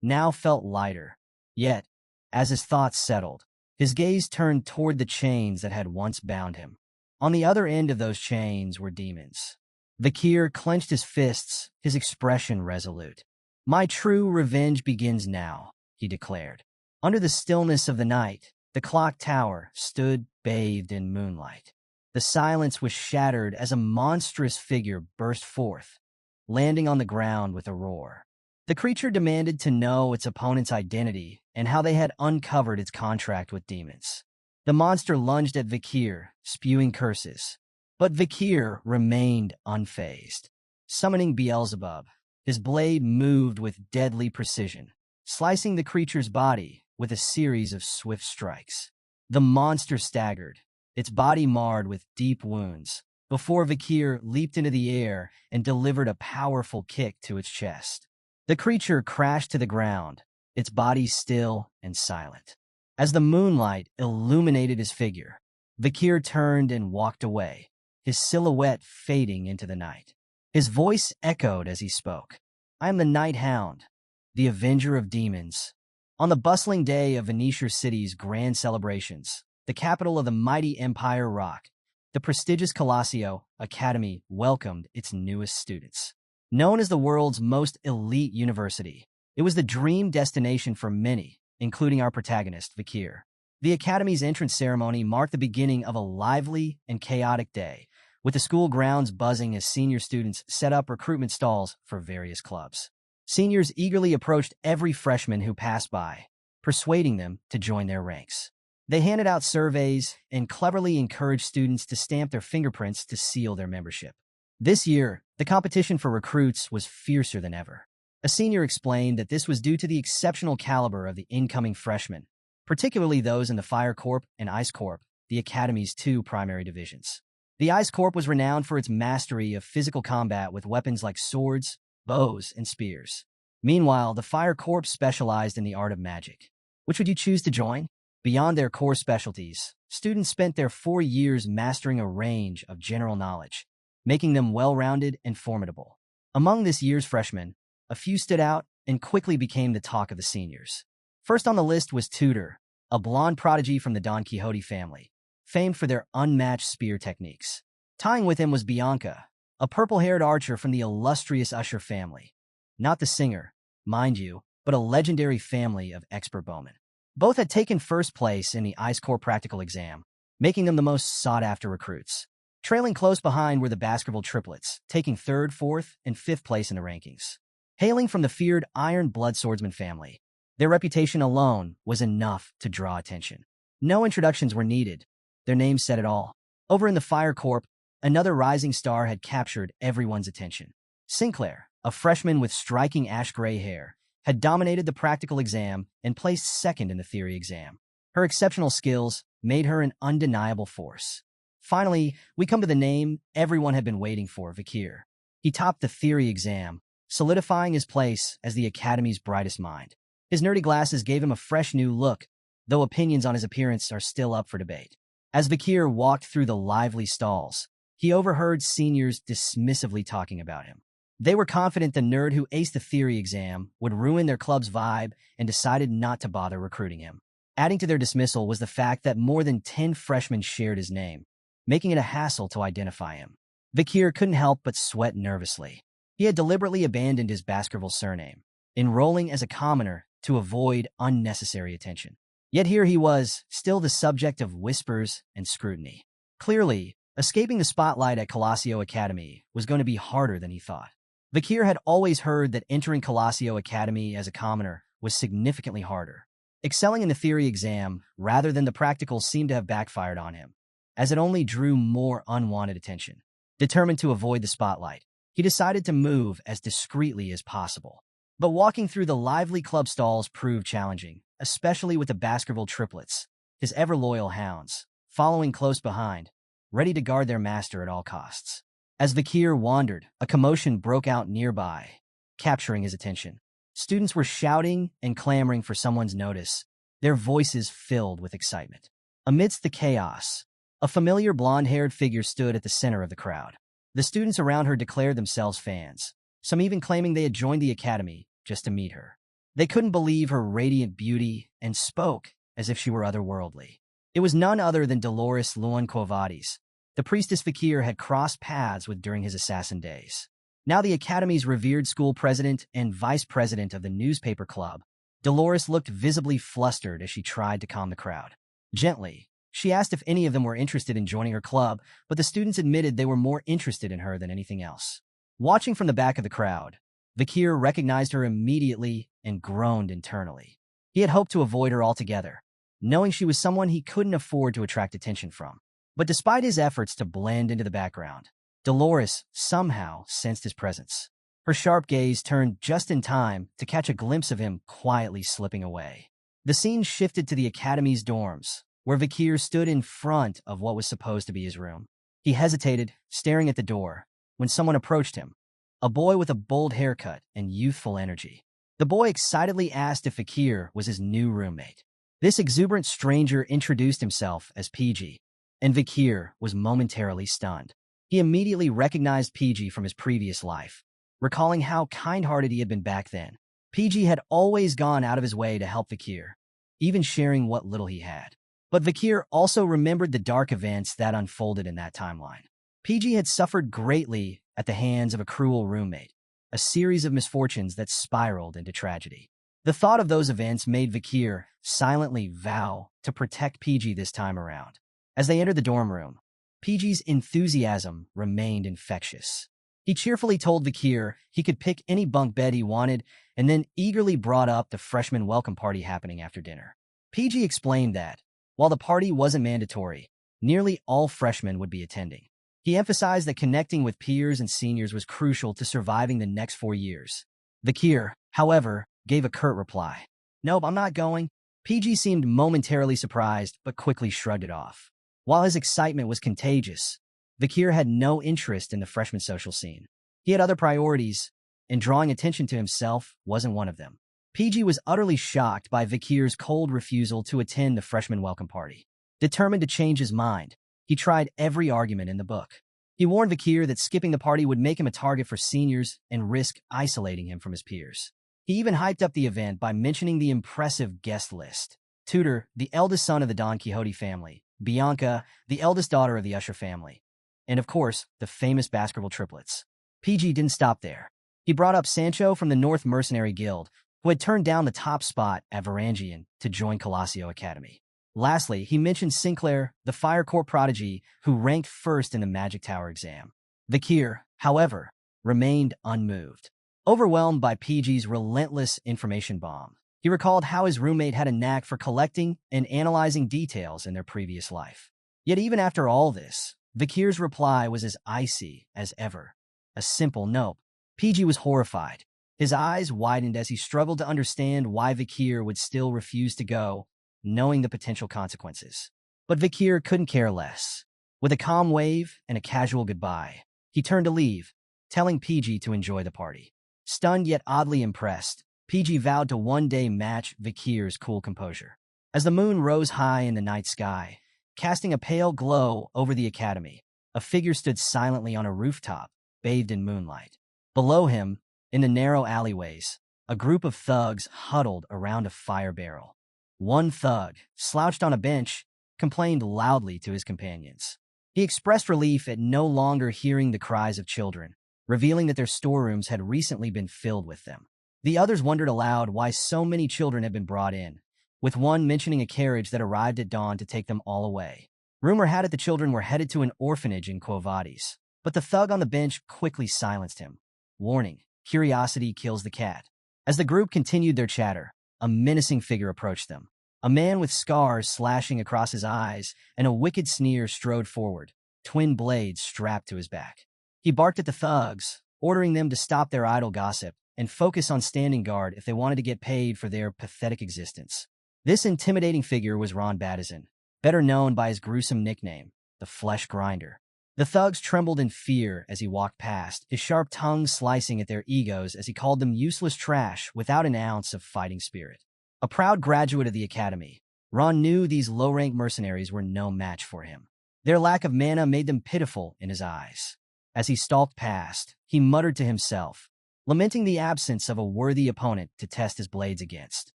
[SPEAKER 1] now felt lighter. Yet, as his thoughts settled, his gaze turned toward the chains that had once bound him. On the other end of those chains were demons. Vakir clenched his fists, his expression resolute. "My true revenge begins now," he declared. Under the stillness of the night, the clock tower stood bathed in moonlight. The silence was shattered as a monstrous figure burst forth, landing on the ground with a roar. The creature demanded to know its opponent's identity and how they had uncovered its contract with demons. The monster lunged at Vakir, spewing curses. But Vakir remained unfazed. Summoning Beelzebub, his blade moved with deadly precision, slicing the creature's body with a series of swift strikes. The monster staggered, its body marred with deep wounds, before Vakir leaped into the air and delivered a powerful kick to its chest. The creature crashed to the ground, its body still and silent. As the moonlight illuminated his figure, Vakir turned and walked away, his silhouette fading into the night. His voice echoed as he spoke. "I am the Night Hound, the Avenger of Demons." On the bustling day of Venetia City's grand celebrations, the capital of the mighty Empire Rock, the prestigious Colosseo Academy welcomed its newest students. Known as the world's most elite university, it was the dream destination for many, including our protagonist, Vakir. The Academy's entrance ceremony marked the beginning of a lively and chaotic day, with the school grounds buzzing as senior students set up recruitment stalls for various clubs. Seniors eagerly approached every freshman who passed by, persuading them to join their ranks. They handed out surveys and cleverly encouraged students to stamp their fingerprints to seal their membership. This year, the competition for recruits was fiercer than ever. A senior explained that this was due to the exceptional caliber of the incoming freshmen, particularly those in the Fire Corps and Ice Corps, the Academy's two primary divisions. The Ice Corps was renowned for its mastery of physical combat with weapons like swords, bows, and spears. Meanwhile, the Fire Corps specialized in the art of magic. Which would you choose to join? Beyond their core specialties, students spent their 4 years mastering a range of general knowledge, making them well-rounded and formidable. Among this year's freshmen, a few stood out and quickly became the talk of the seniors. First on the list was Tudor, a blonde prodigy from the Don Quixote family, famed for their unmatched spear techniques. Tying with him was Bianca, a purple-haired archer from the illustrious Usher family. Not the singer, mind you, but a legendary family of expert bowmen. Both had taken first place in the Ice Corps practical exam, making them the most sought-after recruits. Trailing close behind were the Baskerville triplets, taking third, fourth, and fifth place in the rankings. Hailing from the feared Iron Blood Swordsman family, their reputation alone was enough to draw attention. No introductions were needed. Their names said it all. Over in the Fire Corps, another rising star had captured everyone's attention. Sinclair, a freshman with striking ash-gray hair, had dominated the practical exam and placed second in the theory exam. Her exceptional skills made her an undeniable force. Finally, we come to the name everyone had been waiting for, Vakir. He topped the theory exam, solidifying his place as the Academy's brightest mind. His nerdy glasses gave him a fresh new look, though opinions on his appearance are still up for debate. As Vakir walked through the lively stalls, he overheard seniors dismissively talking about him. They were confident the nerd who aced the theory exam would ruin their club's vibe and decided not to bother recruiting him. Adding to their dismissal was the fact that more than 10 freshmen shared his name, making it a hassle to identify him. Vakir couldn't help but sweat nervously. He had deliberately abandoned his Baskerville surname, enrolling as a commoner to avoid unnecessary attention. Yet here he was, still the subject of whispers and scrutiny. Clearly, escaping the spotlight at Colosseo Academy was going to be harder than he thought. Vakir had always heard that entering Colosseo Academy as a commoner was significantly harder. Excelling in the theory exam rather than the practical seemed to have backfired on him, as it only drew more unwanted attention. Determined to avoid the spotlight, he decided to move as discreetly as possible. But walking through the lively club stalls proved challenging, especially with the Baskerville triplets, his ever-loyal hounds, following close behind, ready to guard their master at all costs. As Vakir wandered, a commotion broke out nearby, capturing his attention. Students were shouting and clamoring for someone's notice, their voices filled with excitement. Amidst the chaos, a familiar blonde-haired figure stood at the center of the crowd. The students around her declared themselves fans, some even claiming they had joined the academy just to meet her. They couldn't believe her radiant beauty and spoke as if she were otherworldly. It was none other than Dolores Luan Quavadis, the priestess Vakir had crossed paths with during his assassin days. Now the Academy's revered school president and vice president of the newspaper club, Dolores looked visibly flustered as she tried to calm the crowd. Gently, she asked if any of them were interested in joining her club, but the students admitted they were more interested in her than anything else. Watching from the back of the crowd, Vakir recognized her immediately and groaned internally. He had hoped to avoid her altogether, knowing she was someone he couldn't afford to attract attention from. But despite his efforts to blend into the background, Dolores somehow sensed his presence. Her sharp gaze turned just in time to catch a glimpse of him quietly slipping away. The scene shifted to the Academy's dorms, where Vakir stood in front of what was supposed to be his room. He hesitated, staring at the door, when someone approached him, a boy with a bold haircut and youthful energy. The boy excitedly asked if Vakir was his new roommate. This exuberant stranger introduced himself as PG, and Vakir was momentarily stunned. He immediately recognized PG from his previous life, recalling how kind-hearted he had been back then. PG had always gone out of his way to help Vakir, even sharing what little he had. But Vakir also remembered the dark events that unfolded in that timeline. PG had suffered greatly at the hands of a cruel roommate, a series of misfortunes that spiraled into tragedy. The thought of those events made Vakir silently vow to protect PG this time around. As they entered the dorm room, PG's enthusiasm remained infectious. He cheerfully told Vakir he could pick any bunk bed he wanted and then eagerly brought up the freshman welcome party happening after dinner. PG explained that, while the party wasn't mandatory, nearly all freshmen would be attending. He emphasized that connecting with peers and seniors was crucial to surviving the next 4 years. Vakir, however, gave a curt reply. "Nope, I'm not going." PG seemed momentarily surprised, but quickly shrugged it off. While his excitement was contagious, Vakir had no interest in the freshman social scene. He had other priorities, and drawing attention to himself wasn't one of them. PG was utterly shocked by Vakir's cold refusal to attend the freshman welcome party. Determined to change his mind, he tried every argument in the book. He warned Vakir that skipping the party would make him a target for seniors and risk isolating him from his peers. He even hyped up the event by mentioning the impressive guest list. Tudor, the eldest son of the Don Quixote family, Bianca, the eldest daughter of the Usher family, and of course, the famous Baskerville triplets. PG didn't stop there. He brought up Sancho from the North Mercenary Guild, who had turned down the top spot at Varangian to join Colosio Academy. Lastly, he mentioned Sinclair, the Fire Corps prodigy, who ranked first in the Magic Tower exam. Vakir, however, remained unmoved. Overwhelmed by PG's relentless information bomb, he recalled how his roommate had a knack for collecting and analyzing details in their previous life. Yet even after all this, Vakir's reply was as icy as ever. A simple nope. PG was horrified. His eyes widened as he struggled to understand why Vakir would still refuse to go, knowing the potential consequences. But Vakir couldn't care less. With a calm wave and a casual goodbye, he turned to leave, telling PG to enjoy the party. Stunned yet oddly impressed, PG vowed to one day match Vakir's cool composure. As the moon rose high in the night sky, casting a pale glow over the academy, a figure stood silently on a rooftop, bathed in moonlight. Below him, in the narrow alleyways, a group of thugs huddled around a fire barrel. One thug, slouched on a bench, complained loudly to his companions. He expressed relief at no longer hearing the cries of children, revealing that their storerooms had recently been filled with them. The others wondered aloud why so many children had been brought in, with one mentioning a carriage that arrived at dawn to take them all away. Rumor had it the children were headed to an orphanage in Quo Vadis, but the thug on the bench quickly silenced him. Warning, curiosity kills the cat. As the group continued their chatter, a menacing figure approached them. A man with scars slashing across his eyes and a wicked sneer strode forward, twin blades strapped to his back. He barked at the thugs, ordering them to stop their idle gossip and focus on standing guard if they wanted to get paid for their pathetic existence. This intimidating figure was Ron Battizon, better known by his gruesome nickname, the Flesh Grinder. The thugs trembled in fear as he walked past, his sharp tongue slicing at their egos as he called them useless trash without an ounce of fighting spirit. A proud graduate of the academy, Ron knew these low-rank mercenaries were no match for him. Their lack of mana made them pitiful in his eyes. As he stalked past, he muttered to himself, lamenting the absence of a worthy opponent to test his blades against.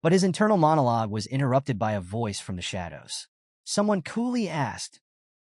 [SPEAKER 1] But his internal monologue was interrupted by a voice from the shadows. Someone coolly asked,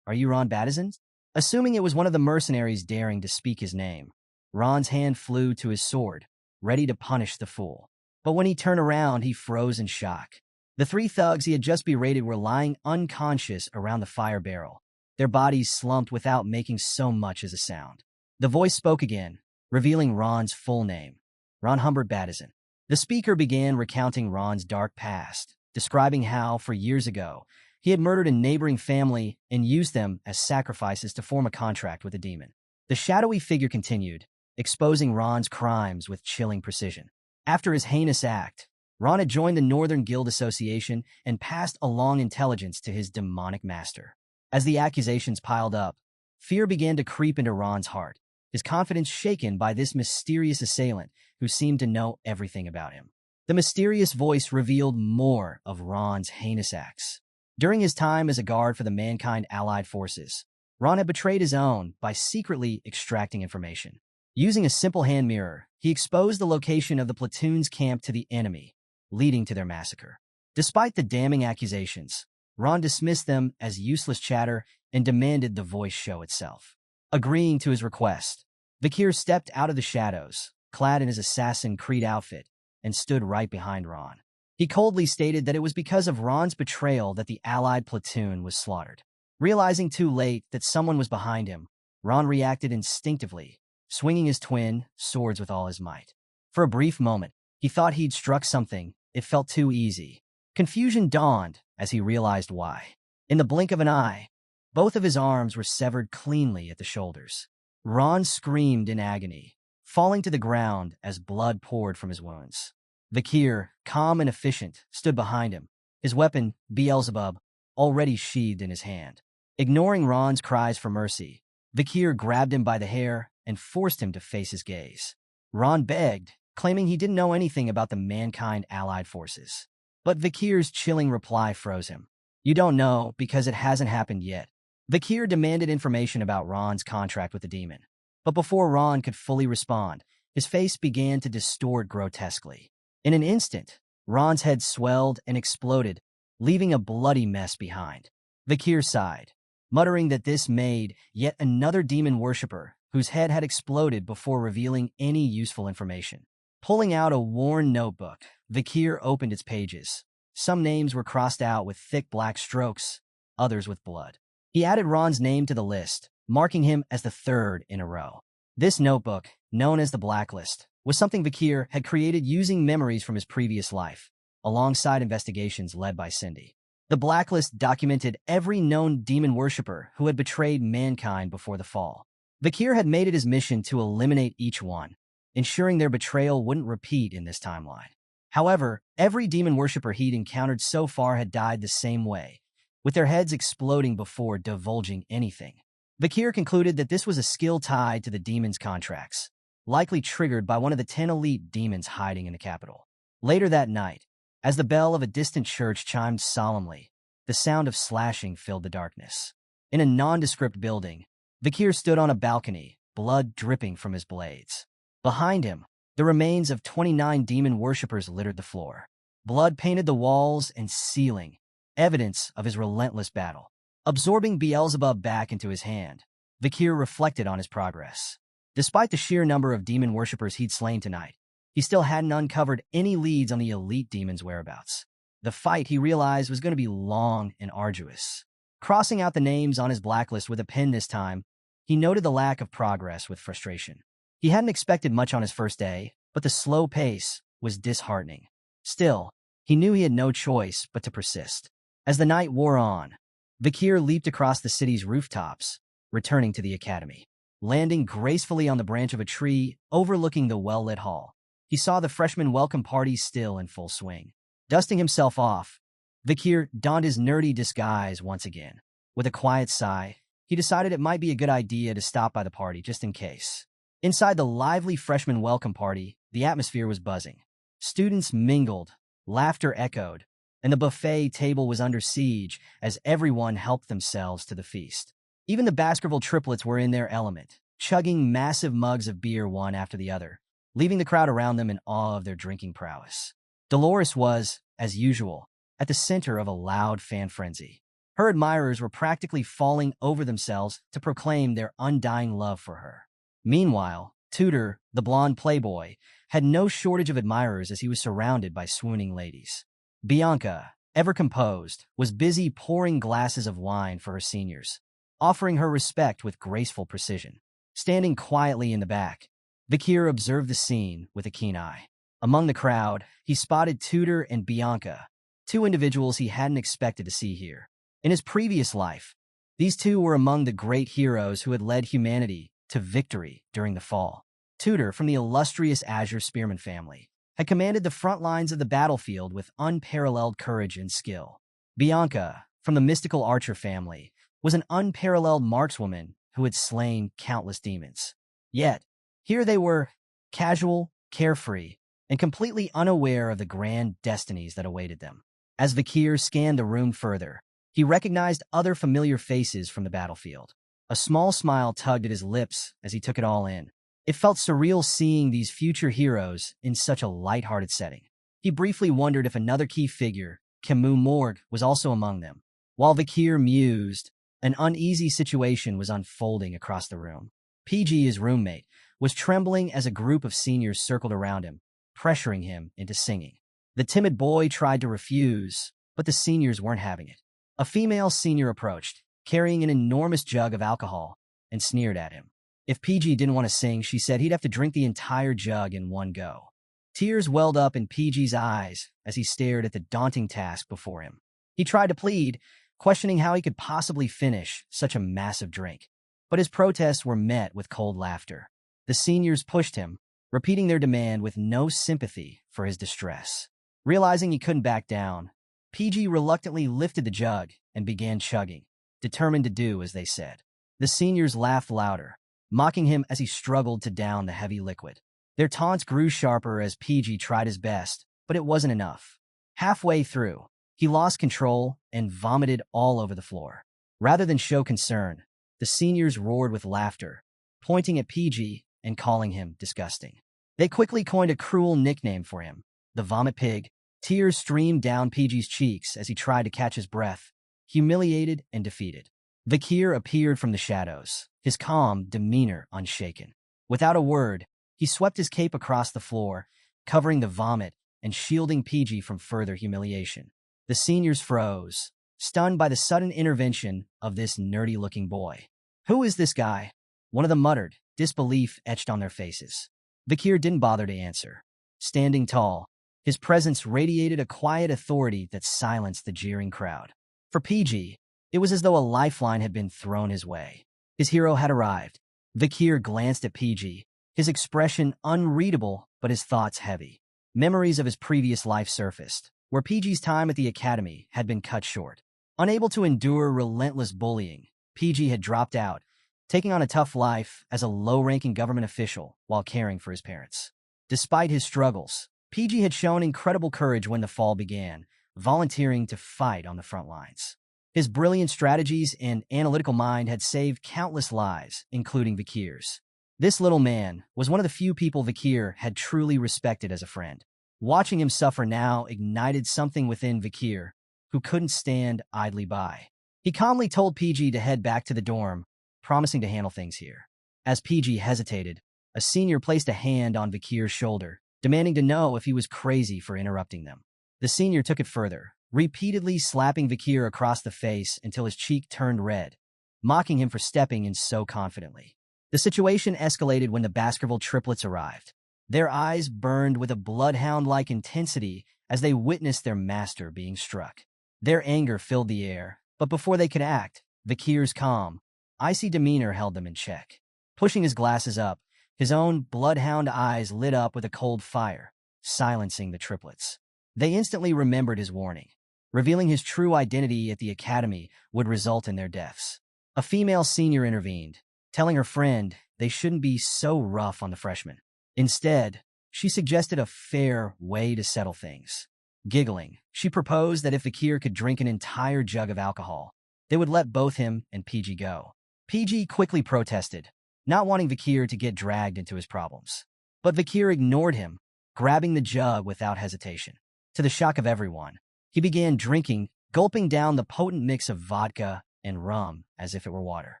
[SPEAKER 1] "Are you Ron Battizon?" Assuming it was one of the mercenaries daring to speak his name, Ron's hand flew to his sword, ready to punish the fool. But when he turned around, he froze in shock. The three thugs he had just berated were lying unconscious around the fire barrel, their bodies slumped without making so much as a sound. The voice spoke again, revealing Ron's full name, Ron Humbert Battizon. The speaker began recounting Ron's dark past, describing how, for years ago, he had murdered a neighboring family and used them as sacrifices to form a contract with a demon. The shadowy figure continued, exposing Ron's crimes with chilling precision. After his heinous act, Ron had joined the Northern Guild Association and passed along intelligence to his demonic master. As the accusations piled up, fear began to creep into Ron's heart, his confidence shaken by this mysterious assailant who seemed to know everything about him. The mysterious voice revealed more of Ron's heinous acts. During his time as a guard for the Mankind Allied Forces, Ron had betrayed his own by secretly extracting information. Using a simple hand mirror, he exposed the location of the platoon's camp to the enemy, leading to their massacre. Despite the damning accusations, Ron dismissed them as useless chatter and demanded the voice show itself. Agreeing to his request, Vakir stepped out of the shadows, clad in his Assassin Creed outfit, and stood right behind Ron. He coldly stated that it was because of Ron's betrayal that the Allied platoon was slaughtered. Realizing too late that someone was behind him, Ron reacted instinctively, swinging his twin swords with all his might. For a brief moment, he thought he'd struck something. It felt too easy. Confusion dawned as he realized why. In the blink of an eye, both of his arms were severed cleanly at the shoulders. Ron screamed in agony, falling to the ground as blood poured from his wounds. Vakir, calm and efficient, stood behind him, his weapon, Beelzebub, already sheathed in his hand. Ignoring Ron's cries for mercy, Vakir grabbed him by the hair and forced him to face his gaze. Ron begged, claiming he didn't know anything about the Mankind Allied Forces. But Vakir's chilling reply froze him. "You don't know because it hasn't happened yet." Vakir demanded information about Ron's contract with the demon. But before Ron could fully respond, his face began to distort grotesquely. In an instant, Ron's head swelled and exploded, leaving a bloody mess behind. Vakir sighed, muttering that this made yet another demon worshipper whose head had exploded before revealing any useful information. Pulling out a worn notebook, Vakir opened its pages. Some names were crossed out with thick black strokes, others with blood. He added Ron's name to the list, marking him as the third in a row. This notebook, known as the Blacklist, was something Vakir had created using memories from his previous life, alongside investigations led by Cindy. The Blacklist documented every known demon worshipper who had betrayed mankind before the fall. Vakir had made it his mission to eliminate each one, ensuring their betrayal wouldn't repeat in this timeline. However, every demon worshipper he'd encountered so far had died the same way, with their heads exploding before divulging anything. Vakir concluded that this was a skill tied to the demon's contracts, likely triggered by one of the 10 elite demons hiding in the capital. Later that night, as the bell of a distant church chimed solemnly, the sound of slashing filled the darkness. In a nondescript building, Vakir stood on a balcony, blood dripping from his blades. Behind him, the remains of 29 demon worshippers littered the floor. Blood painted the walls and ceiling, evidence of his relentless battle. Absorbing Beelzebub back into his hand, Vakir reflected on his progress. Despite the sheer number of demon worshippers he'd slain tonight, he still hadn't uncovered any leads on the elite demon's whereabouts. The fight, he realized, was going to be long and arduous. Crossing out the names on his blacklist with a pen this time, he noted the lack of progress with frustration. He hadn't expected much on his first day, but the slow pace was disheartening. Still, he knew he had no choice but to persist. As the night wore on, Vakir leaped across the city's rooftops, returning to the academy. Landing gracefully on the branch of a tree overlooking the well-lit hall, he saw the freshman welcome party still in full swing. Dusting himself off, Vakir donned his nerdy disguise once again. With a quiet sigh, he decided it might be a good idea to stop by the party just in case. Inside the lively freshman welcome party, the atmosphere was buzzing. Students mingled, laughter echoed, and the buffet table was under siege as everyone helped themselves to the feast. Even the Baskerville triplets were in their element, chugging massive mugs of beer one after the other, leaving the crowd around them in awe of their drinking prowess. Dolores was, as usual, at the center of a loud fan frenzy. Her admirers were practically falling over themselves to proclaim their undying love for her. Meanwhile, Tudor, the blonde playboy, had no shortage of admirers as he was surrounded by swooning ladies. Bianca, ever composed, was busy pouring glasses of wine for her seniors, offering her respect with graceful precision. Standing quietly in the back, Vakir observed the scene with a keen eye. Among the crowd, he spotted Tudor and Bianca, two individuals he hadn't expected to see here. In his previous life, these two were among the great heroes who had led humanity to victory during the fall. Tudor, from the illustrious Azure Spearman family, had commanded the front lines of the battlefield with unparalleled courage and skill. Bianca, from the mystical Archer family, was an unparalleled markswoman who had slain countless demons. Yet, here they were, casual, carefree, and completely unaware of the grand destinies that awaited them. As Vakir scanned the room further, he recognized other familiar faces from the battlefield. A small smile tugged at his lips as he took it all in. It felt surreal seeing these future heroes in such a lighthearted setting. He briefly wondered if another key figure, Kimu Morg, was also among them. While Vakir mused, an uneasy situation was unfolding across the room. PG, his roommate, was trembling as a group of seniors circled around him, pressuring him into singing. The timid boy tried to refuse, but the seniors weren't having it. A female senior approached, carrying an enormous jug of alcohol, and sneered at him. If PG didn't want to sing, she said he'd have to drink the entire jug in one go. Tears welled up in PG's eyes as he stared at the daunting task before him. He tried to plead, questioning how he could possibly finish such a massive drink. But his protests were met with cold laughter. The seniors pushed him, repeating their demand with no sympathy for his distress. Realizing he couldn't back down, PG reluctantly lifted the jug and began chugging, determined to do as they said. The seniors laughed louder, mocking him as he struggled to down the heavy liquid. Their taunts grew sharper as PG tried his best, but it wasn't enough. Halfway through, he lost control and vomited all over the floor. Rather than show concern, the seniors roared with laughter, pointing at PG and calling him disgusting. They quickly coined a cruel nickname for him, the Vomit Pig. Tears streamed down PG's cheeks as he tried to catch his breath, humiliated and defeated. Vakir appeared from the shadows, his calm demeanor unshaken. Without a word, he swept his cape across the floor, covering the vomit and shielding PG from further humiliation. The seniors froze, stunned by the sudden intervention of this nerdy-looking boy. "Who is this guy?" one of them muttered, disbelief etched on their faces. Vakir didn't bother to answer. Standing tall, his presence radiated a quiet authority that silenced the jeering crowd. For PG, it was as though a lifeline had been thrown his way. His hero had arrived. Vakir glanced at PG, his expression unreadable but his thoughts heavy. Memories of his previous life surfaced, where PG's time at the academy had been cut short. Unable to endure relentless bullying, PG had dropped out, taking on a tough life as a low-ranking government official while caring for his parents. Despite his struggles, PG had shown incredible courage when the fall began, volunteering to fight on the front lines. His brilliant strategies and analytical mind had saved countless lives, including Vakir's. This little man was one of the few people Vakir had truly respected as a friend. Watching him suffer now ignited something within Vakir, who couldn't stand idly by. He calmly told PG to head back to the dorm, promising to handle things here. As PG hesitated, a senior placed a hand on Vakir's shoulder, demanding to know if he was crazy for interrupting them. The senior took it further, repeatedly slapping Vakir across the face until his cheek turned red, mocking him for stepping in so confidently. The situation escalated when the Baskerville triplets arrived. Their eyes burned with a bloodhound-like intensity as they witnessed their master being struck. Their anger filled the air, but before they could act, Vakir's calm, icy demeanor held them in check. Pushing his glasses up, his own bloodhound eyes lit up with a cold fire, silencing the triplets. They instantly remembered his warning. Revealing his true identity at the academy would result in their deaths. A female senior intervened, telling her friend they shouldn't be so rough on the freshmen. Instead, she suggested a fair way to settle things. Giggling, she proposed that if Vakir could drink an entire jug of alcohol, they would let both him and PG go. PG quickly protested, not wanting Vakir to get dragged into his problems. But Vakir ignored him, grabbing the jug without hesitation. To the shock of everyone, he began drinking, gulping down the potent mix of vodka and rum as if it were water.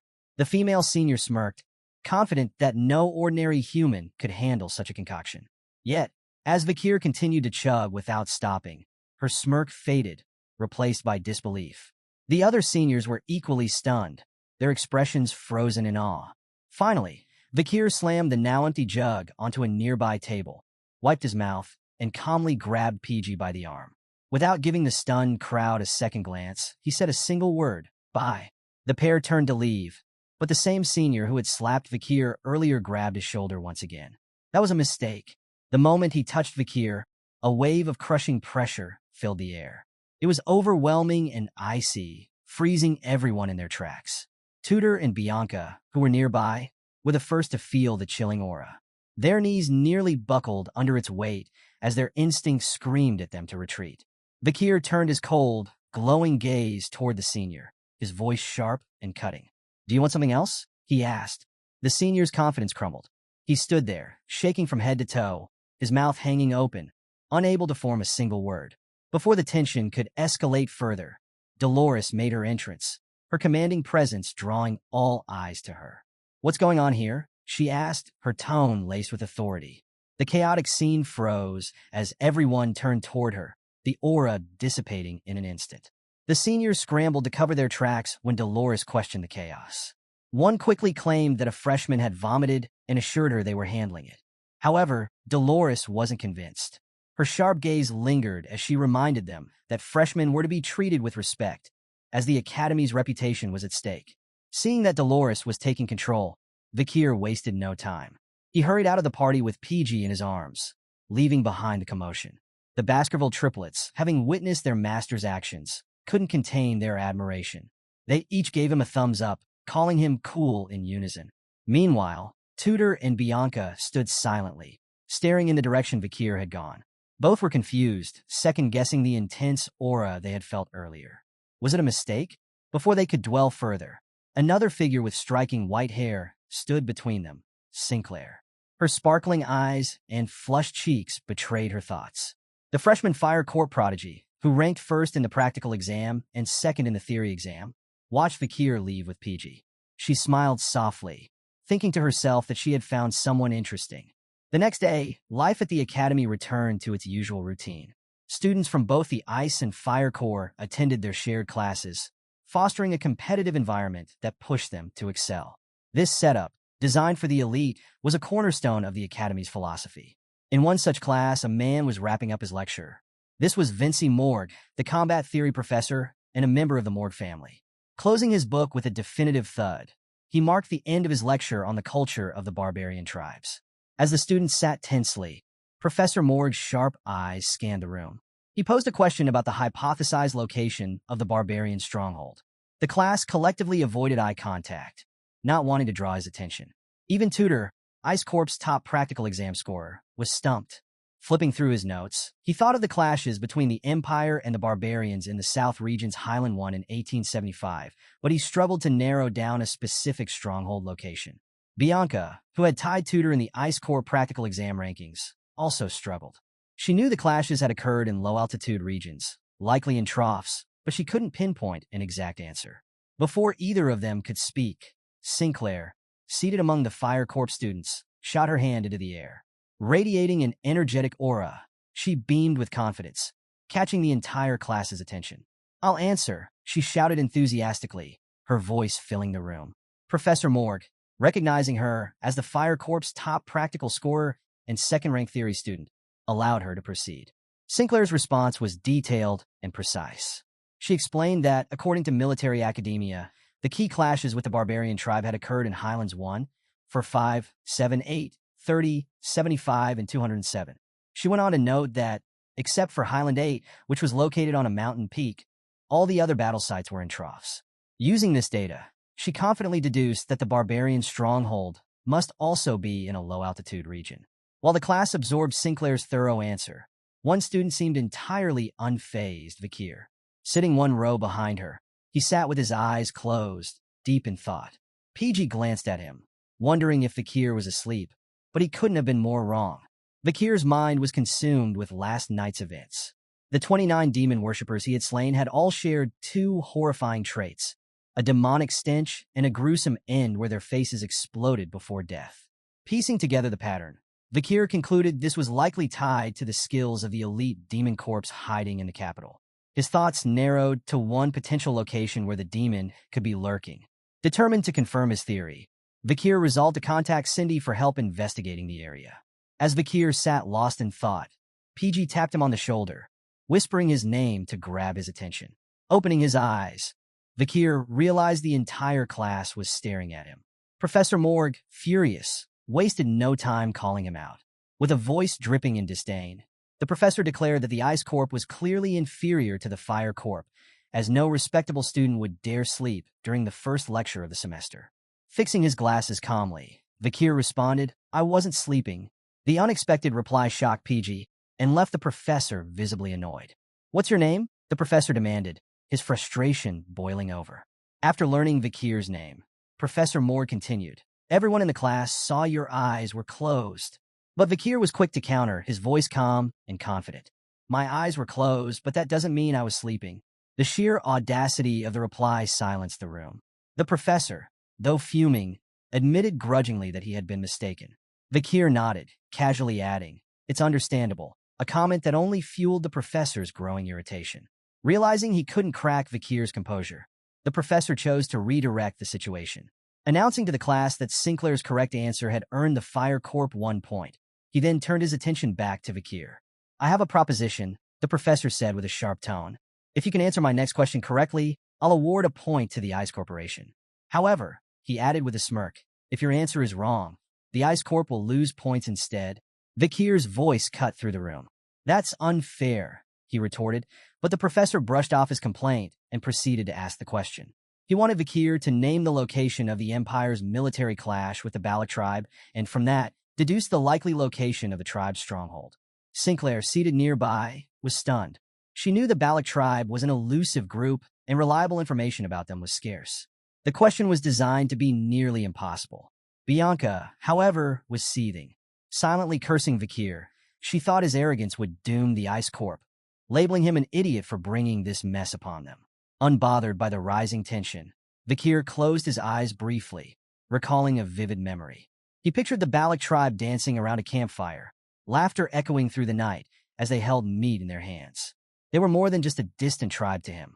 [SPEAKER 1] The female senior smirked, confident that no ordinary human could handle such a concoction. Yet, as Vakir continued to chug without stopping, her smirk faded, replaced by disbelief. The other seniors were equally stunned, their expressions frozen in awe. Finally, Vakir slammed the now empty jug onto a nearby table, wiped his mouth, and calmly grabbed PG by the arm. Without giving the stunned crowd a second glance, he said a single word, "Bye." The pair turned to leave, but the same senior who had slapped Vakir earlier grabbed his shoulder once again. That was a mistake. The moment he touched Vakir, a wave of crushing pressure filled the air. It was overwhelming and icy, freezing everyone in their tracks. Tudor and Bianca, who were nearby, were the first to feel the chilling aura. Their knees nearly buckled under its weight as their instincts screamed at them to retreat. Vakir turned his cold, glowing gaze toward the senior, his voice sharp and cutting. "Do you want something else?" he asked. The senior's confidence crumbled. He stood there, shaking from head to toe, his mouth hanging open, unable to form a single word. Before the tension could escalate further, Dolores made her entrance, her commanding presence drawing all eyes to her. "What's going on here?" she asked, her tone laced with authority. The chaotic scene froze as everyone turned toward her, the aura dissipating in an instant. The seniors scrambled to cover their tracks when Dolores questioned the chaos. One quickly claimed that a freshman had vomited and assured her they were handling it. However, Dolores wasn't convinced. Her sharp gaze lingered as she reminded them that freshmen were to be treated with respect, as the academy's reputation was at stake. Seeing that Dolores was taking control, Vakir wasted no time. He hurried out of the party with PG in his arms, leaving behind the commotion. The Baskerville triplets, having witnessed their master's actions, couldn't contain their admiration. They each gave him a thumbs up, calling him cool in unison. Meanwhile, Tudor and Bianca stood silently, staring in the direction Vakir had gone. Both were confused, second-guessing the intense aura they had felt earlier. Was it a mistake? Before they could dwell further, another figure with striking white hair stood between them, Sinclair. Her sparkling eyes and flushed cheeks betrayed her thoughts. The freshman fire court prodigy, who ranked first in the practical exam and second in the theory exam, watched Vakir leave with PG. She smiled softly, thinking to herself that she had found someone interesting. The next day, life at the academy returned to its usual routine. Students from both the Ice and Fire Corps attended their shared classes, fostering a competitive environment that pushed them to excel. This setup, designed for the elite, was a cornerstone of the academy's philosophy. In one such class, a man was wrapping up his lecture. This was Vinci Morg, the combat theory professor and a member of the Morg family. Closing his book with a definitive thud, he marked the end of his lecture on the culture of the barbarian tribes. As the students sat tensely, Professor Morg's sharp eyes scanned the room. He posed a question about the hypothesized location of the barbarian stronghold. The class collectively avoided eye contact, not wanting to draw his attention. Even Tudor, Ice Corp's top practical exam scorer, was stumped. Flipping through his notes, he thought of the clashes between the Empire and the barbarians in the South Region's Highland One in 1875, but he struggled to narrow down a specific stronghold location. Bianca, who had tied Tudor in the Ice Corps practical exam rankings, also struggled. She knew the clashes had occurred in low-altitude regions, likely in troughs, but she couldn't pinpoint an exact answer. Before either of them could speak, Sinclair, seated among the Fire Corps students, shot her hand into the air. Radiating an energetic aura, she beamed with confidence, catching the entire class's attention. "I'll answer," she shouted enthusiastically, her voice filling the room. Professor Morg, recognizing her as the Fire Corps' top practical scorer and second-rank theory student, allowed her to proceed. Sinclair's response was detailed and precise. She explained that, according to military academia, the key clashes with the barbarian tribe had occurred in Highlands 1 for 5, 7, 8, 30, 75, and 207. She went on to note that, except for Highland 8, which was located on a mountain peak, all the other battle sites were in troughs. Using this data, she confidently deduced that the barbarian stronghold must also be in a low-altitude region. While the class absorbed Sinclair's thorough answer, one student seemed entirely unfazed. Vakir, sitting one row behind her, he sat with his eyes closed, deep in thought. PG glanced at him, wondering if Vakir was asleep, but he couldn't have been more wrong. Vakir's mind was consumed with last night's events. The 29 demon worshippers he had slain had all shared two horrifying traits: a demonic stench and a gruesome end where their faces exploded before death. Piecing together the pattern, Vakir concluded this was likely tied to the skills of the elite demon corps hiding in the capital. His thoughts narrowed to one potential location where the demon could be lurking. Determined to confirm his theory, Vakir resolved to contact Cindy for help investigating the area. As Vakir sat lost in thought, PG tapped him on the shoulder, whispering his name to grab his attention. Opening his eyes, Vakir realized the entire class was staring at him. Professor Morg, furious, wasted no time calling him out. With a voice dripping in disdain, the professor declared that the Ice Corp was clearly inferior to the Fire Corp, as no respectable student would dare sleep during the first lecture of the semester. Fixing his glasses calmly, Vakir responded, "I wasn't sleeping." The unexpected reply shocked PG and left the professor visibly annoyed. "What's your name?" the professor demanded, his frustration boiling over. After learning Vakir's name, Professor Morg continued, "Everyone in the class saw your eyes were closed." But Vakir was quick to counter, his voice calm and confident. "My eyes were closed, but that doesn't mean I was sleeping." The sheer audacity of the reply silenced the room. The professor, though fuming, admitted grudgingly that he had been mistaken. Vakir nodded, casually adding, "It's understandable," a comment that only fueled the professor's growing irritation. Realizing he couldn't crack Vakir's composure, the professor chose to redirect the situation. Announcing to the class that Sinclair's correct answer had earned the Fire Corp 1 point, he then turned his attention back to Vakir. "I have a proposition," the professor said with a sharp tone. "If you can answer my next question correctly, I'll award a point to the Ice Corporation. However," he added with a smirk, "if your answer is wrong, the Ice Corp will lose points instead." Vakir's voice cut through the room. "That's unfair," he retorted, but the professor brushed off his complaint and proceeded to ask the question. He wanted Vakir to name the location of the Empire's military clash with the Balac tribe, and from that, deduce the likely location of the tribe's stronghold. Sinclair, seated nearby, was stunned. She knew the Balac tribe was an elusive group, and reliable information about them was scarce. The question was designed to be nearly impossible. Bianca, however, was seething. Silently cursing Vakir, she thought his arrogance would doom the Ice Corp, labeling him an idiot for bringing this mess upon them. Unbothered by the rising tension, Vakir closed his eyes briefly, recalling a vivid memory. He pictured the Balac tribe dancing around a campfire, laughter echoing through the night as they held meat in their hands. They were more than just a distant tribe to him.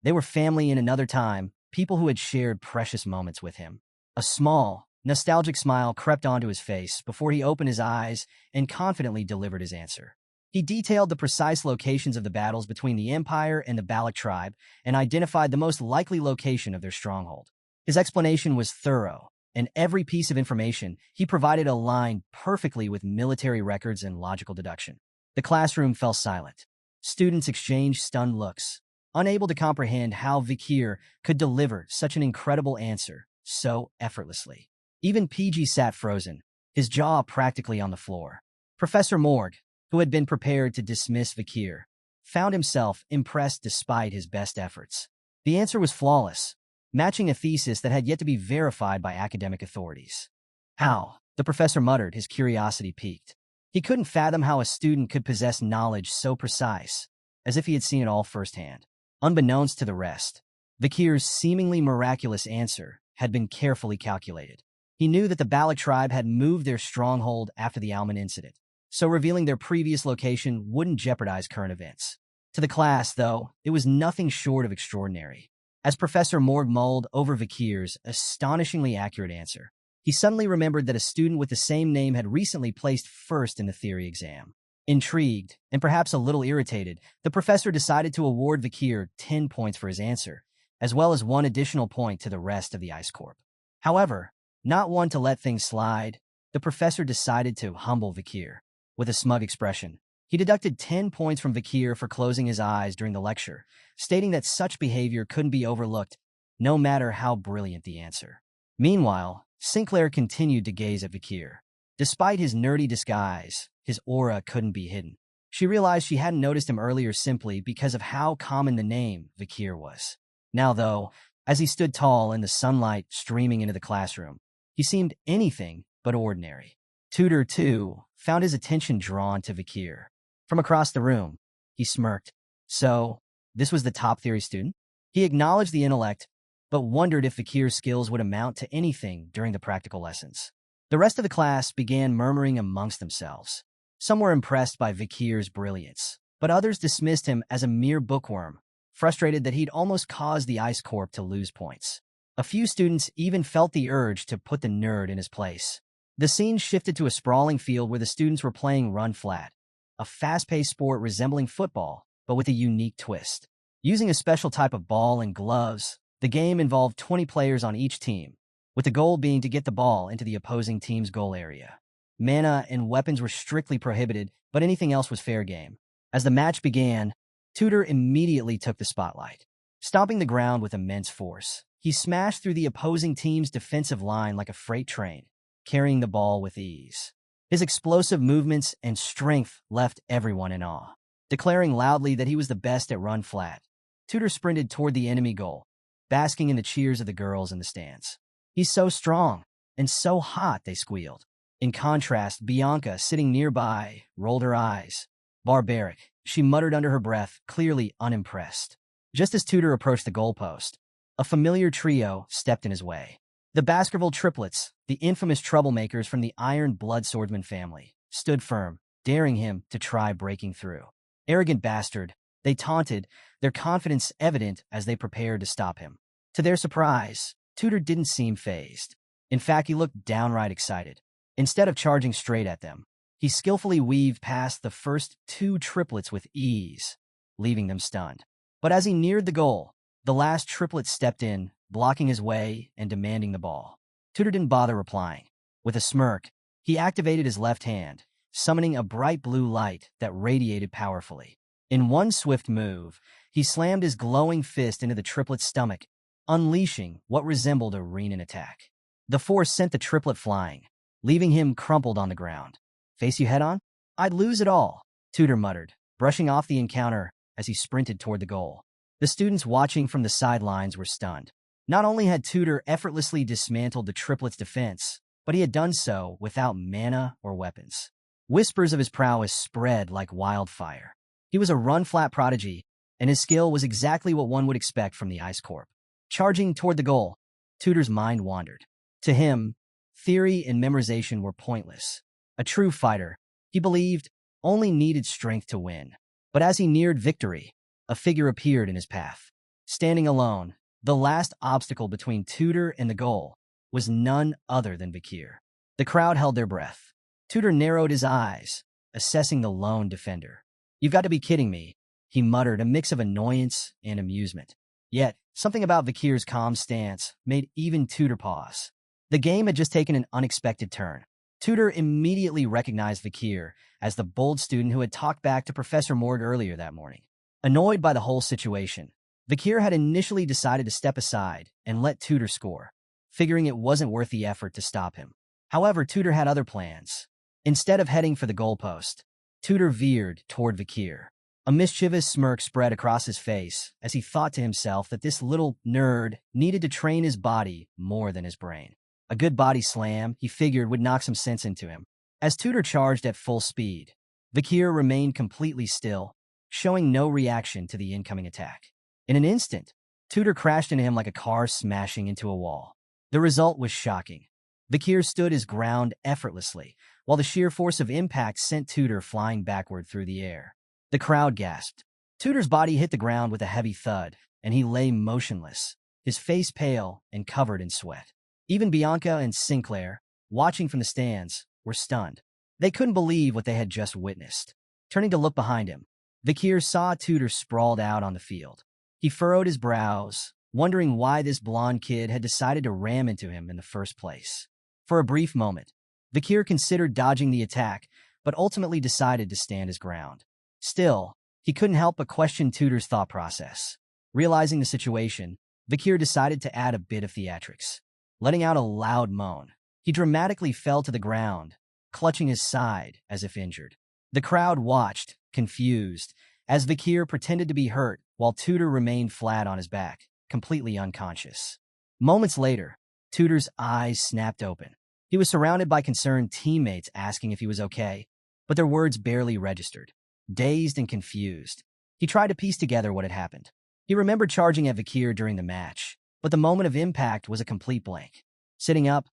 [SPEAKER 1] They were family in another time, people who had shared precious moments with him. A small, nostalgic smile crept onto his face before he opened his eyes and confidently delivered his answer. He detailed the precise locations of the battles between the Empire and the Balac tribe and identified the most likely location of their stronghold. His explanation was thorough, and every piece of information he provided aligned perfectly with military records and logical deduction. The classroom fell silent. Students exchanged stunned looks, unable to comprehend how Vakir could deliver such an incredible answer so effortlessly. Even PG sat frozen, his jaw practically on the floor. Professor Morg, who had been prepared to dismiss Vakir, found himself impressed despite his best efforts. The answer was flawless, matching a thesis that had yet to be verified by academic authorities. How? The professor muttered, his curiosity piqued. He couldn't fathom how a student could possess knowledge so precise, as if he had seen it all firsthand. Unbeknownst to the rest, Vakir's seemingly miraculous answer had been carefully calculated. He knew that the Balac tribe had moved their stronghold after the Alman incident, so revealing their previous location wouldn't jeopardize current events. To the class, though, it was nothing short of extraordinary. As Professor Morg mulled over Vakir's astonishingly accurate answer, he suddenly remembered that a student with the same name had recently placed first in the theory exam. Intrigued, and perhaps a little irritated, the professor decided to award Vakir 10 points for his answer, as well as 1 additional point to the rest of the Ice Corp. However, not one to let things slide, the professor decided to humble Vakir. With a smug expression, he deducted 10 points from Vakir for closing his eyes during the lecture, stating that such behavior couldn't be overlooked, no matter how brilliant the answer. Meanwhile, Sinclair continued to gaze at Vakir. Despite his nerdy disguise, his aura couldn't be hidden. She realized she hadn't noticed him earlier simply because of how common the name Vakir was. Now, though, as he stood tall in the sunlight streaming into the classroom, he seemed anything but ordinary. Tutor, too, found his attention drawn to Vakir. From across the room, he smirked. So, this was the top theory student? He acknowledged the intellect, but wondered if Vakir's skills would amount to anything during the practical lessons. The rest of the class began murmuring amongst themselves. Some were impressed by Vakir's brilliance, but others dismissed him as a mere bookworm, frustrated that he'd almost caused the Ice Corp to lose points. A few students even felt the urge to put the nerd in his place. The scene shifted to a sprawling field where the students were playing run flat, a fast-paced sport resembling football, but with a unique twist. Using a special type of ball and gloves, the game involved 20 players on each team, with the goal being to get the ball into the opposing team's goal area. Mana and weapons were strictly prohibited, but anything else was fair game. As the match began, Tudor immediately took the spotlight. Stomping the ground with immense force, he smashed through the opposing team's defensive line like a freight train, carrying the ball with ease. His explosive movements and strength left everyone in awe. Declaring loudly that he was the best at run flat, Tudor sprinted toward the enemy goal, basking in the cheers of the girls in the stands. "He's so strong and so hot," they squealed. In contrast, Bianca, sitting nearby, rolled her eyes. "Barbaric," she muttered under her breath, clearly unimpressed. Just as Tudor approached the goalpost, a familiar trio stepped in his way. The Baskerville triplets, the infamous troublemakers from the Iron Blood Swordsman family, stood firm, daring him to try breaking through. "Arrogant bastard," they taunted, their confidence evident as they prepared to stop him. To their surprise, Tudor didn't seem fazed. In fact, he looked downright excited. Instead of charging straight at them, he skillfully weaved past the first 2 triplets with ease, leaving them stunned. But as he neared the goal, the last triplet stepped in, blocking his way and demanding the ball. Tudor didn't bother replying. With a smirk, he activated his left hand, summoning a bright blue light that radiated powerfully. In one swift move, he slammed his glowing fist into the triplet's stomach, unleashing what resembled a Renin attack. The force sent the triplet flying, leaving him crumpled on the ground. "Face you head on? I'd lose it all," Tudor muttered, brushing off the encounter as he sprinted toward the goal. The students watching from the sidelines were stunned. Not only had Tudor effortlessly dismantled the triplet's defense, but he had done so without mana or weapons. Whispers of his prowess spread like wildfire. He was a run-flat prodigy, and his skill was exactly what one would expect from the Ice Corp. Charging toward the goal, Tudor's mind wandered. To him, theory and memorization were pointless. A true fighter, he believed, only needed strength to win. But as he neared victory, a figure appeared in his path. Standing alone, the last obstacle between Tudor and the goal was none other than Vakir. The crowd held their breath. Tudor narrowed his eyes, assessing the lone defender. "You've got to be kidding me," he muttered, a mix of annoyance and amusement. Yet, something about Vakir's calm stance made even Tudor pause. The game had just taken an unexpected turn. Tudor immediately recognized Vakir as the bold student who had talked back to Professor Morg earlier that morning. Annoyed by the whole situation, Vakir had initially decided to step aside and let Tudor score, figuring it wasn't worth the effort to stop him. However, Tudor had other plans. Instead of heading for the goalpost, Tudor veered toward Vakir. A mischievous smirk spread across his face as he thought to himself that this little nerd needed to train his body more than his brain. A good body slam, he figured, would knock some sense into him. As Tudor charged at full speed, Vakir remained completely still, showing no reaction to the incoming attack. In an instant, Tudor crashed into him like a car smashing into a wall. The result was shocking. Vakir stood his ground effortlessly, while the sheer force of impact sent Tudor flying backward through the air. The crowd gasped. Tudor's body hit the ground with a heavy thud, and he lay motionless, his face pale and covered in sweat. Even Bianca and Sinclair, watching from the stands, were stunned. They couldn't believe what they had just witnessed. Turning to look behind him, Vakir saw Tudor sprawled out on the field. He furrowed his brows, wondering why this blonde kid had decided to ram into him in the first place. For a brief moment, Vakir considered dodging the attack, but ultimately decided to stand his ground. Still, he couldn't help but question Tudor's thought process. Realizing the situation, Vakir decided to add a bit of theatrics. Letting out a loud moan, he dramatically fell to the ground, clutching his side as if injured. The crowd watched, confused, as Vakir pretended to be hurt while Tudor remained flat on his back, completely unconscious. Moments later, Tudor's eyes snapped open. He was surrounded by concerned teammates asking if he was okay, but their words barely registered. Dazed and confused, he tried to piece together what had happened. He remembered charging at Vakir during the match, but the moment of impact was a complete blank. Sitting up,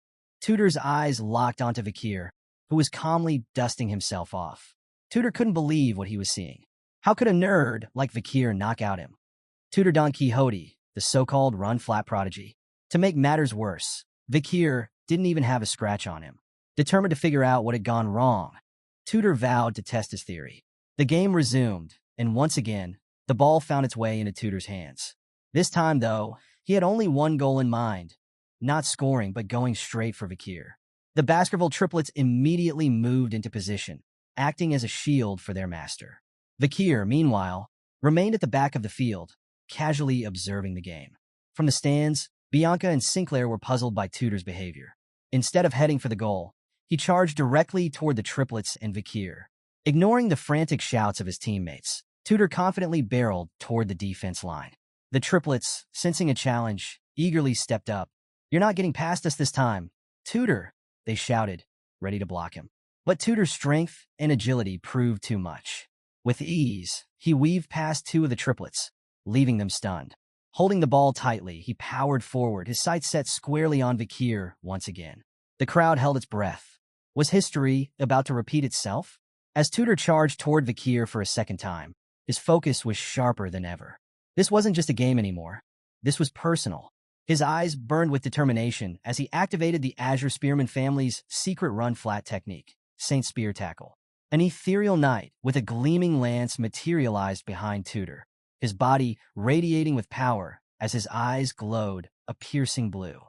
[SPEAKER 1] Tudor's eyes locked onto Vakir, who was calmly dusting himself off. Tudor couldn't believe what he was seeing. How could a nerd like Vakir knock out him? Tudor Don Quixote, the so-called run-flat prodigy. To make matters worse, Vakir didn't even have a scratch on him. Determined to figure out what had gone wrong, Tudor vowed to test his theory. The game resumed, and once again, the ball found its way into Tudor's hands. This time, though, he had only one goal in mind, not scoring but going straight for Vakir. The Baskerville triplets immediately moved into position, acting as a shield for their master. Vakir, meanwhile, remained at the back of the field, casually observing the game. From the stands, Bianca and Sinclair were puzzled by Tudor's behavior. Instead of heading for the goal, he charged directly toward the triplets and Vakir. Ignoring the frantic shouts of his teammates, Tudor confidently barreled toward the defense line. The triplets, sensing a challenge, eagerly stepped up. "You're not getting past us this time, Tudor," they shouted, ready to block him. But Tudor's strength and agility proved too much. With ease, he weaved past two of the triplets, leaving them stunned. Holding the ball tightly, he powered forward, his sights set squarely on Vakir once again. The crowd held its breath. Was history about to repeat itself? As Tudor charged toward Vakir for a second time, his focus was sharper than ever. This wasn't just a game anymore. This was personal. His eyes burned with determination as he activated the Azure Spearman family's secret run-flat technique, Saint Spear Tackle. An ethereal knight with a gleaming lance materialized behind Tudor, his body radiating with power as his eyes glowed a piercing blue.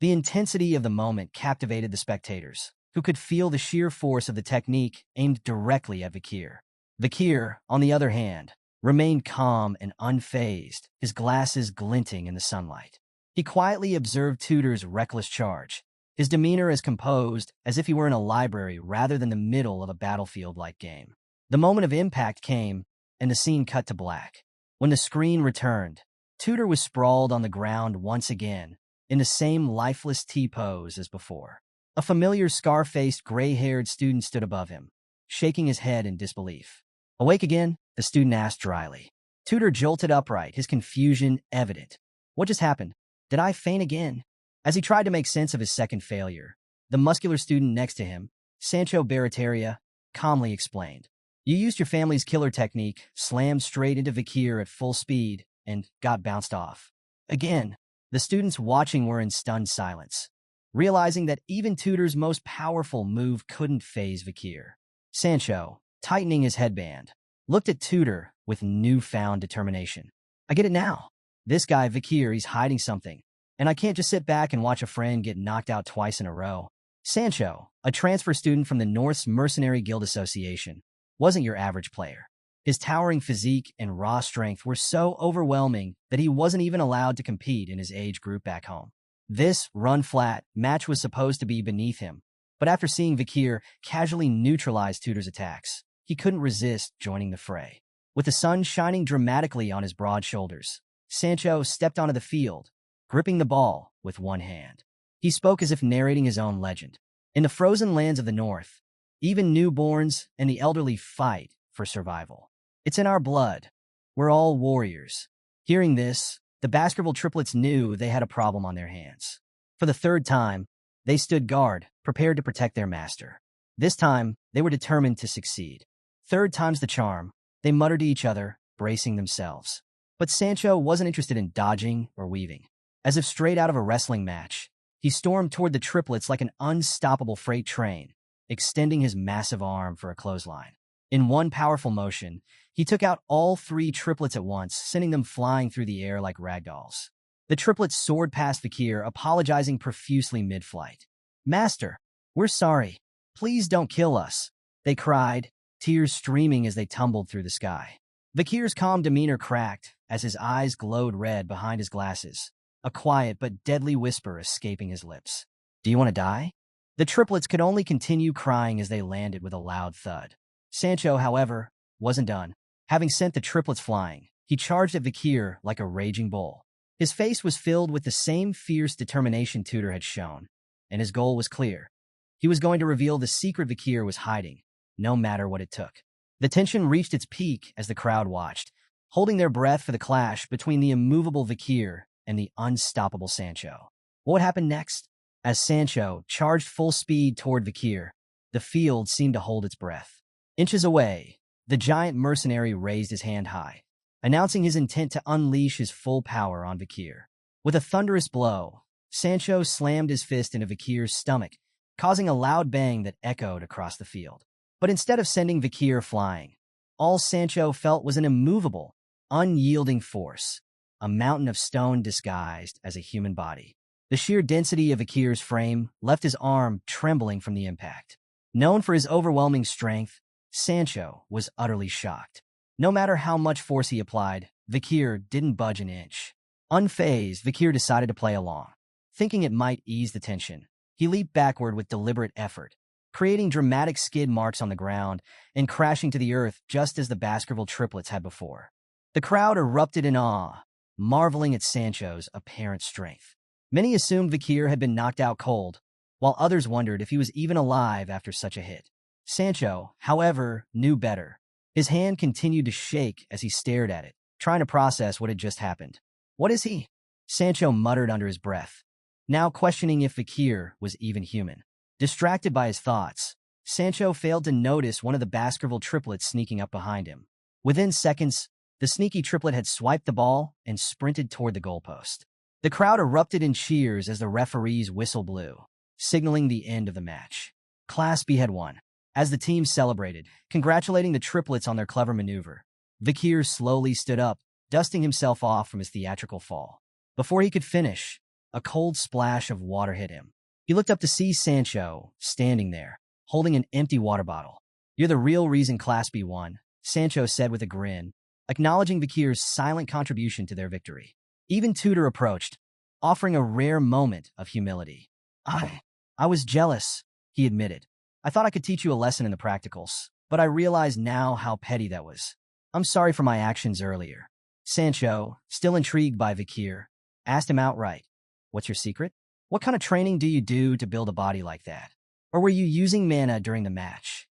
[SPEAKER 1] The intensity of the moment captivated the spectators, who could feel the sheer force of the technique aimed directly at Vakir. Vakir, on the other hand, remained calm and unfazed, his glasses glinting in the sunlight. He quietly observed Tudor's reckless charge, his demeanor as composed as if he were in a library rather than the middle of a battlefield-like game. The moment of impact came, and the scene cut to black. When the screen returned, Tudor was sprawled on the ground once again, in the same lifeless T-pose as before. A familiar scar-faced, gray-haired student stood above him, shaking his head in disbelief. "Awake again?" the student asked dryly. Tutor jolted upright, his confusion evident. What just happened? Did I faint again? As he tried to make sense of his second failure, the muscular student next to him, Sancho Barataria, calmly explained. You used your family's killer technique, slammed straight into Vakir at full speed, and got bounced off. Again, the students watching were in stunned silence, realizing that even Tutor's most powerful move couldn't faze Vakir. Sancho, tightening his headband, looked at Tutor with newfound determination. I get it now. This guy, Vakir, he's hiding something, and I can't just sit back and watch a friend get knocked out twice in a row. Sancho, a transfer student from the North's Mercenary Guild Association, wasn't your average player. His towering physique and raw strength were so overwhelming that he wasn't even allowed to compete in his age group back home. This run-flat match was supposed to be beneath him, but after seeing Vakir casually neutralize Tutor's attacks, he couldn't resist joining the fray. With the sun shining dramatically on his broad shoulders, Sancho stepped onto the field, gripping the ball with one hand. He spoke as if narrating his own legend. In the frozen lands of the North, even newborns and the elderly fight for survival. It's in our blood. We're all warriors. Hearing this, the Baskerville triplets knew they had a problem on their hands. For the third time, they stood guard, prepared to protect their master. This time, they were determined to succeed. Third time's the charm. They muttered to each other, bracing themselves. But Sancho wasn't interested in dodging or weaving. As if straight out of a wrestling match, he stormed toward the triplets like an unstoppable freight train, extending his massive arm for a clothesline. In one powerful motion, he took out all three triplets at once, sending them flying through the air like ragdolls. The triplets soared past Vakir, apologizing profusely mid-flight. "Master, we're sorry. Please don't kill us," they cried, tears streaming as they tumbled through the sky. Vakir's calm demeanor cracked as his eyes glowed red behind his glasses, a quiet but deadly whisper escaping his lips. "Do you want to die?" The triplets could only continue crying as they landed with a loud thud. Sancho, however, wasn't done. Having sent the triplets flying, he charged at Vakir like a raging bull. His face was filled with the same fierce determination Tutor had shown, and his goal was clear. He was going to reveal the secret Vakir was hiding, no matter what it took. The tension reached its peak as the crowd watched, holding their breath for the clash between the immovable Vakir and the unstoppable Sancho. What would happen next? As Sancho charged full speed toward Vakir, the field seemed to hold its breath. Inches away, the giant mercenary raised his hand high, announcing his intent to unleash his full power on Vakir. With a thunderous blow, Sancho slammed his fist into Vakir's stomach, causing a loud bang that echoed across the field. But instead of sending Vakir flying, all Sancho felt was an immovable, unyielding force, a mountain of stone disguised as a human body. The sheer density of Vakir's frame left his arm trembling from the impact. Known for his overwhelming strength, Sancho was utterly shocked. No matter how much force he applied, Vakir didn't budge an inch. Unfazed, Vakir decided to play along. Thinking it might ease the tension, he leaped backward with deliberate effort, creating dramatic skid marks on the ground and crashing to the earth just as the Baskerville triplets had before. The crowd erupted in awe, marveling at Sancho's apparent strength. Many assumed Vakir had been knocked out cold, while others wondered if he was even alive after such a hit. Sancho, however, knew better. His hand continued to shake as he stared at it, trying to process what had just happened. "What is he?" Sancho muttered under his breath, now questioning if Vakir was even human. Distracted by his thoughts, Sancho failed to notice one of the Baskerville triplets sneaking up behind him. Within seconds, the sneaky triplet had swiped the ball and sprinted toward the goalpost. The crowd erupted in cheers as the referee's whistle blew, signaling the end of the match. Class B had won. As the team celebrated, congratulating the triplets on their clever maneuver, Vakir slowly stood up, dusting himself off from his theatrical fall. Before he could finish, a cold splash of water hit him. He looked up to see Sancho standing there, holding an empty water bottle. "You're the real reason Class B won," Sancho said with a grin, acknowledging Vakir's silent contribution to their victory. Even Tutor approached, offering a rare moment of humility. I was jealous," he admitted. "I thought I could teach you a lesson in the practicals, but I realize now how petty that was. I'm sorry for my actions earlier." Sancho, still intrigued by Vakir, asked him outright, "What's your secret? What kind of training do you do to build a body like that? Or were you using mana during the match?"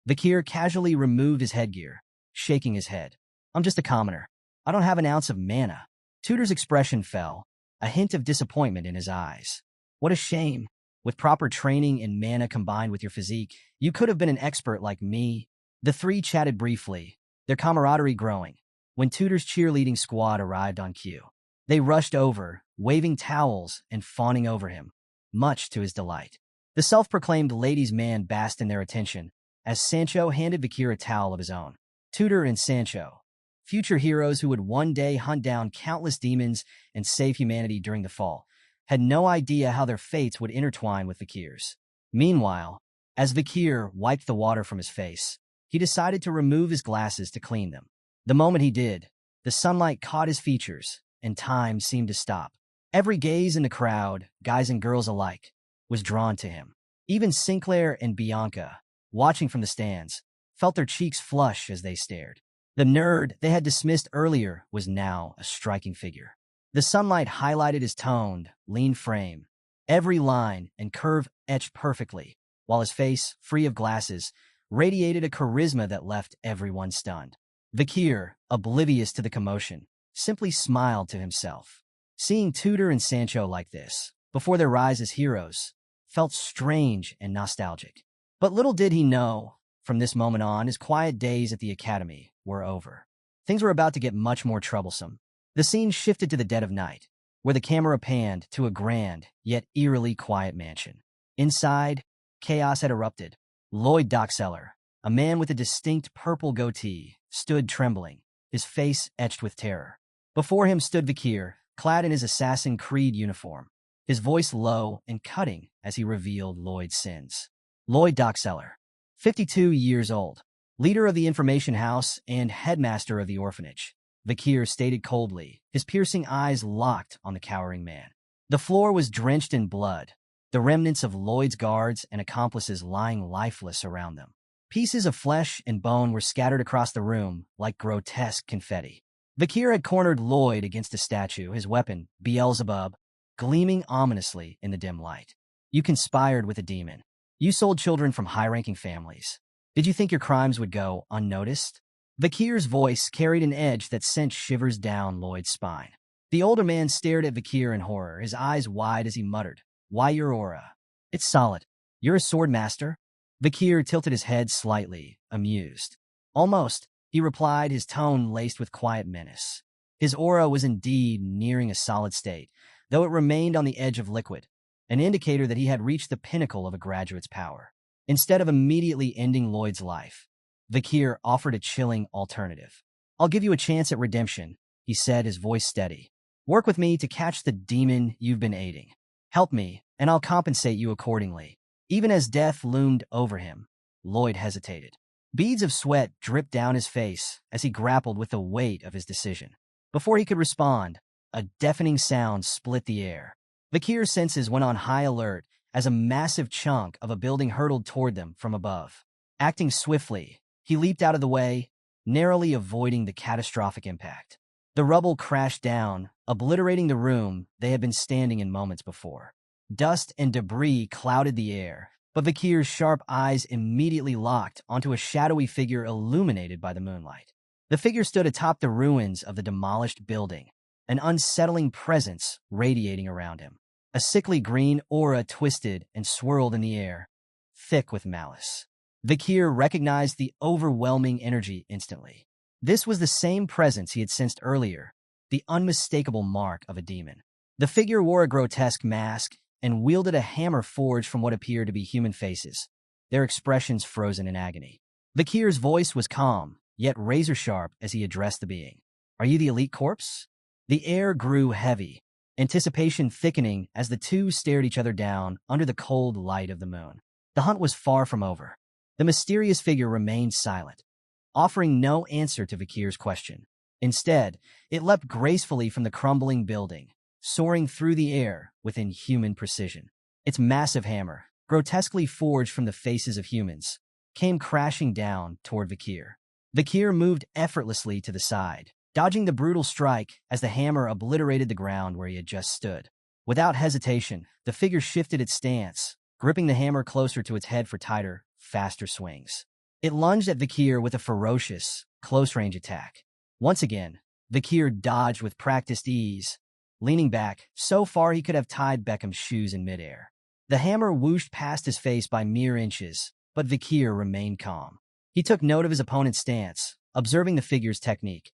[SPEAKER 1] Vakir casually removed his headgear, shaking his head. "I'm just a commoner. I don't have an ounce of mana. Tudor's expression fell, a hint of disappointment in his eyes. What a shame. With proper training and mana combined with your physique, you could have been an expert like me. The three chatted briefly, their camaraderie growing, when Tudor's cheerleading squad arrived on cue. They rushed over, waving towels and fawning over him, much to his delight. The self-proclaimed ladies' man basked in their attention as Sancho handed Vakir a towel of his own. Tudor and Sancho, future heroes who would one day hunt down countless demons and save humanity during the fall, had no idea how their fates would intertwine with Vakir's. Meanwhile, as Vakir wiped the water from his face, he decided to remove his glasses to clean them. The moment he did, the sunlight caught his features, and time seemed to stop. Every gaze in the crowd, guys and girls alike, was drawn to him. Even Sinclair and Bianca, watching from the stands, felt their cheeks flush as they stared. The nerd they had dismissed earlier was now a striking figure. The sunlight highlighted his toned, lean frame, every line and curve etched perfectly, while his face, free of glasses, radiated a charisma that left everyone stunned. Vakir, oblivious to the commotion, simply smiled to himself. Seeing Tudor and Sancho like this, before their rise as heroes, felt strange and nostalgic. But little did he know, from this moment on, his quiet days at the academy were over. Things were about to get much more troublesome. The scene shifted to the dead of night, where the camera panned to a grand, yet eerily quiet mansion. Inside, chaos had erupted. Lloyd Dockseller, a man with a distinct purple goatee, stood trembling, his face etched with terror. Before him stood Vakir, clad in his Assassin's Creed uniform, his voice low and cutting as he revealed Lloyd's sins. Lloyd Dockseller, 52 years old, leader of the information house and headmaster of the orphanage, Vakir stated coldly, his piercing eyes locked on the cowering man. The floor was drenched in blood, the remnants of Lloyd's guards and accomplices lying lifeless around them. Pieces of flesh and bone were scattered across the room like grotesque confetti. Vakir had cornered Lloyd against a statue, his weapon, Beelzebub, gleaming ominously in the dim light. You conspired with a demon. You sold children from high-ranking families. Did you think your crimes would go unnoticed? Vakir's voice carried an edge that sent shivers down Lloyd's spine. The older man stared at Vakir in horror, his eyes wide as he muttered, "Why your aura? It's solid. You're a swordmaster?" Vakir tilted his head slightly, amused. "Almost," he replied, his tone laced with quiet menace. His aura was indeed nearing a solid state, though it remained on the edge of liquid, an indicator that he had reached the pinnacle of a graduate's power. Instead of immediately ending Lloyd's life, Vakir offered a chilling alternative. "I'll give you a chance at redemption," he said, his voice steady. "Work with me to catch the demon you've been aiding. Help me, and I'll compensate you accordingly." Even as death loomed over him, Lloyd hesitated. Beads of sweat dripped down his face as he grappled with the weight of his decision. Before he could respond, a deafening sound split the air. Vakir's senses went on high alert as a massive chunk of a building hurtled toward them from above. Acting swiftly, he leaped out of the way, narrowly avoiding the catastrophic impact. The rubble crashed down, obliterating the room they had been standing in moments before. Dust and debris clouded the air, but Vakir's sharp eyes immediately locked onto a shadowy figure illuminated by the moonlight. The figure stood atop the ruins of the demolished building, an unsettling presence radiating around him. A sickly green aura twisted and swirled in the air, thick with malice. Vakir recognized the overwhelming energy instantly. This was the same presence he had sensed earlier, the unmistakable mark of a demon. The figure wore a grotesque mask and wielded a hammer forged from what appeared to be human faces, their expressions frozen in agony. Vakir's voice was calm, yet razor-sharp as he addressed the being. "Are you the elite corpse?" The air grew heavy, anticipation thickening as the two stared each other down under the cold light of the moon. The hunt was far from over. The mysterious figure remained silent, offering no answer to Vakir's question. Instead, it leapt gracefully from the crumbling building, soaring through the air with inhuman precision. Its massive hammer, grotesquely forged from the faces of humans, came crashing down toward Vakir. Vakir moved effortlessly to the side, dodging the brutal strike as the hammer obliterated the ground where he had just stood. Without hesitation, the figure shifted its stance, gripping the hammer closer to its head for tighter, faster swings. It lunged at Vakir with a ferocious, close-range attack. Once again, Vakir dodged with practiced ease, leaning back so far he could have tied Beckham's shoes in midair. The hammer whooshed past his face by mere inches, but Vakir remained calm. He took note of his opponent's stance, observing the figure's technique,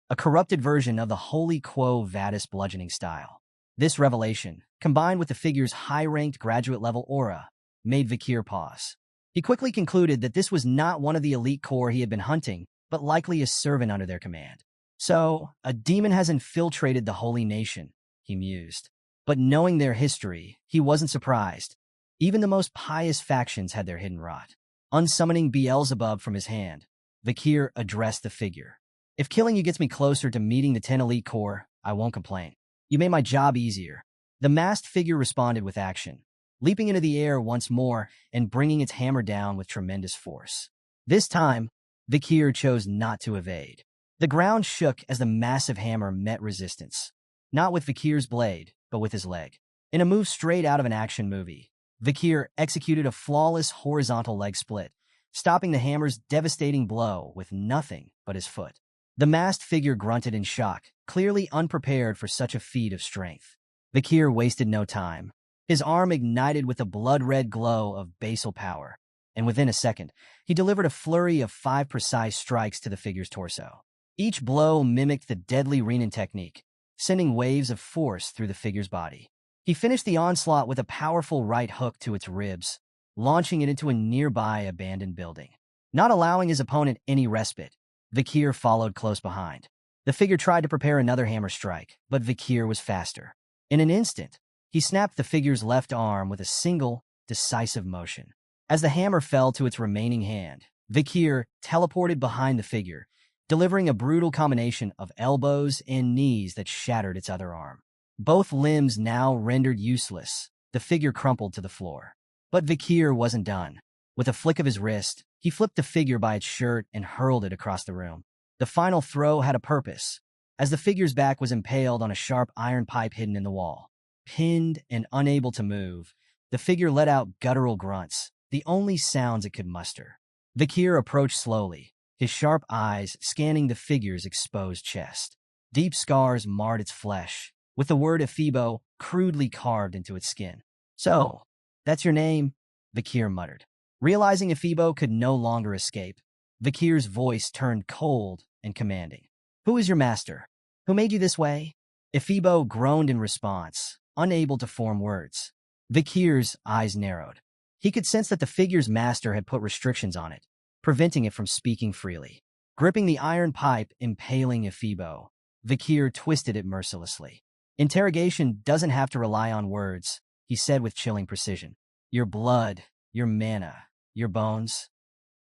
[SPEAKER 1] a corrupted version of the Holy Quo Vadis bludgeoning style. This revelation, combined with the figure's high-ranked graduate-level aura, made Vakir pause. He quickly concluded that this was not one of the elite corps he had been hunting, but likely a servant under their command. So, a demon has infiltrated the holy nation, he mused. But knowing their history, he wasn't surprised. Even the most pious factions had their hidden rot. Unsummoning Beelzebub from his hand, Vakir addressed the figure. If killing you gets me closer to meeting the 10 elite corps, I won't complain. You made my job easier. The masked figure responded with action, leaping into the air once more and bringing its hammer down with tremendous force. This time, Vakir chose not to evade. The ground shook as the massive hammer met resistance, not with Vakir's blade, but with his leg. In a move straight out of an action movie, Vakir executed a flawless horizontal leg split, stopping the hammer's devastating blow with nothing but his foot. The masked figure grunted in shock, clearly unprepared for such a feat of strength. Vakir wasted no time. His arm ignited with a blood-red glow of basal power, and within a second, he delivered a flurry of 5 precise strikes to the figure's torso. Each blow mimicked the deadly Renan technique, sending waves of force through the figure's body. He finished the onslaught with a powerful right hook to its ribs, launching it into a nearby abandoned building. Not allowing his opponent any respite, Vakir followed close behind. The figure tried to prepare another hammer strike, but Vakir was faster. In an instant, he snapped the figure's left arm with a single, decisive motion. As the hammer fell to its remaining hand, Vakir teleported behind the figure, delivering a brutal combination of elbows and knees that shattered its other arm. Both limbs now rendered useless, the figure crumpled to the floor. But Vakir wasn't done. With a flick of his wrist, he flipped the figure by its shirt and hurled it across the room. The final throw had a purpose, as the figure's back was impaled on a sharp iron pipe hidden in the wall. Pinned and unable to move, the figure let out guttural grunts, the only sounds it could muster. Vakir approached slowly, his sharp eyes scanning the figure's exposed chest. Deep scars marred its flesh, with the word Ephibo crudely carved into its skin. "So, that's your name?" Vakir muttered. Realizing Ephibo could no longer escape, Vakir's voice turned cold and commanding. "Who is your master? Who made you this way?" Ephibo groaned in response, unable to form words. Vakir's eyes narrowed. He could sense that the figure's master had put restrictions on it, preventing it from speaking freely. Gripping the iron pipe impaling Ephibo, Vakir twisted it mercilessly. "Interrogation doesn't have to rely on words," he said with chilling precision. "Your blood, your mana, your bones.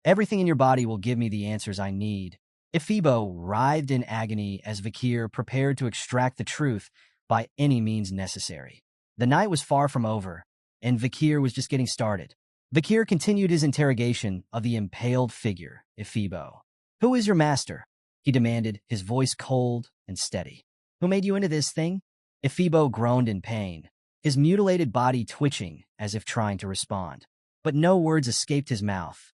[SPEAKER 1] Everything in your body will give me the answers I need." Ephibo writhed in agony as Vakir prepared to extract the truth by any means necessary. The night was far from over, and Vakir was just getting started. Vakir continued his interrogation of the impaled figure, Ephibo. "Who is your master?" he demanded, his voice cold and steady. "Who made you into this thing?" Ephibo groaned in pain, his mutilated body twitching as if trying to respond. But no words escaped his mouth,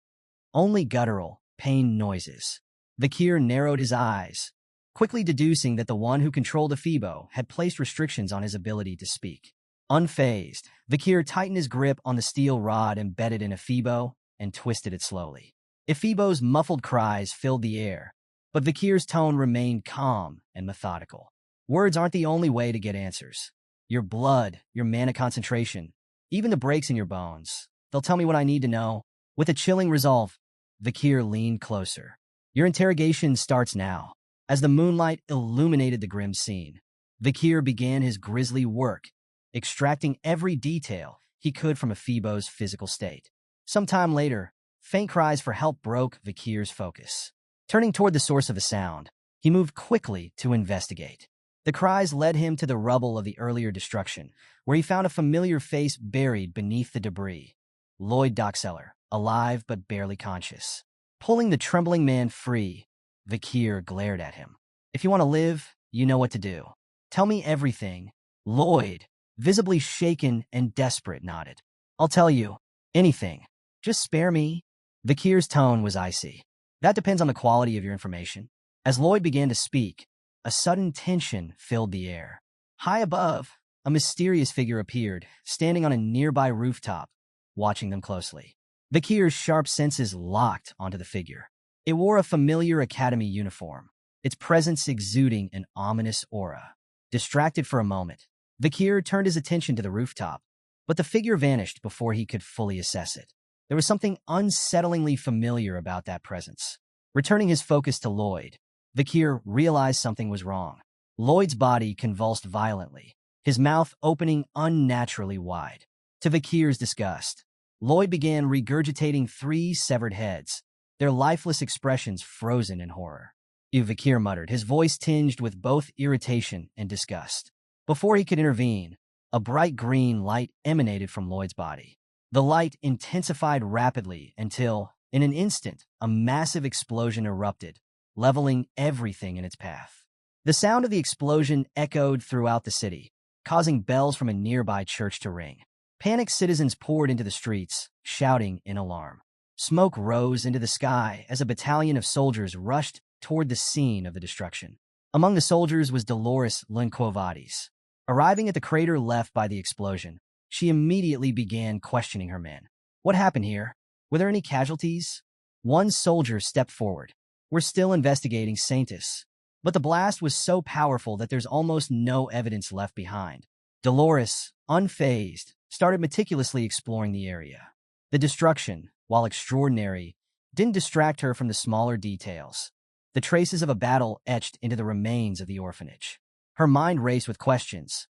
[SPEAKER 1] only guttural, pained noises. Vakir narrowed his eyes, quickly deducing that the one who controlled Ephibo had placed restrictions on his ability to speak. Unfazed, Vakir tightened his grip on the steel rod embedded in Ephibo and twisted it slowly. Ephibo's muffled cries filled the air, but Vakir's tone remained calm and methodical. "Words aren't the only way to get answers. Your blood, your mana concentration, even the breaks in your bones. They'll tell me what I need to know." With a chilling resolve, Vakir leaned closer. "Your interrogation starts now." As the moonlight illuminated the grim scene, Vakir began his grisly work, extracting every detail he could from Ephibo's physical state. Sometime later, faint cries for help broke Vakir's focus. Turning toward the source of the sound, he moved quickly to investigate. The cries led him to the rubble of the earlier destruction, where he found a familiar face buried beneath the debris. Lloyd Dockseller, alive but barely conscious. Pulling the trembling man free, Vakir glared at him. "If you want to live, you know what to do. Tell me everything." Lloyd, visibly shaken and desperate, nodded. "I'll tell you. Anything. Just spare me." Vakir's tone was icy. "That depends on the quality of your information." As Lloyd began to speak, a sudden tension filled the air. High above, a mysterious figure appeared, standing on a nearby rooftop, watching them closely. Vakir's sharp senses locked onto the figure. It wore a familiar academy uniform, its presence exuding an ominous aura. Distracted for a moment, Vakir turned his attention to the rooftop, but the figure vanished before he could fully assess it. There was something unsettlingly familiar about that presence. Returning his focus to Lloyd, Vakir realized something was wrong. Lloyd's body convulsed violently, his mouth opening unnaturally wide. To Vakir's disgust, Lloyd began regurgitating 3 severed heads, their lifeless expressions frozen in horror. "Ew," Vakir muttered, his voice tinged with both irritation and disgust. Before he could intervene, a bright green light emanated from Lloyd's body. The light intensified rapidly until, in an instant, a massive explosion erupted, leveling everything in its path. The sound of the explosion echoed throughout the city, causing bells from a nearby church to ring. Panicked citizens poured into the streets, shouting in alarm. Smoke rose into the sky as a battalion of soldiers rushed toward the scene of the destruction. Among the soldiers was Dolores Linquovadis. Arriving at the crater left by the explosion, she immediately began questioning her men. "What happened here? Were there any casualties?" One soldier stepped forward. "We're still investigating, Saintus, but the blast was so powerful that there's almost no evidence left behind." Dolores, unfazed, started meticulously exploring the area. The destruction, while extraordinary, didn't distract her from the smaller details. The traces of a battle etched into the remains of the orphanage. Her mind raced with questions.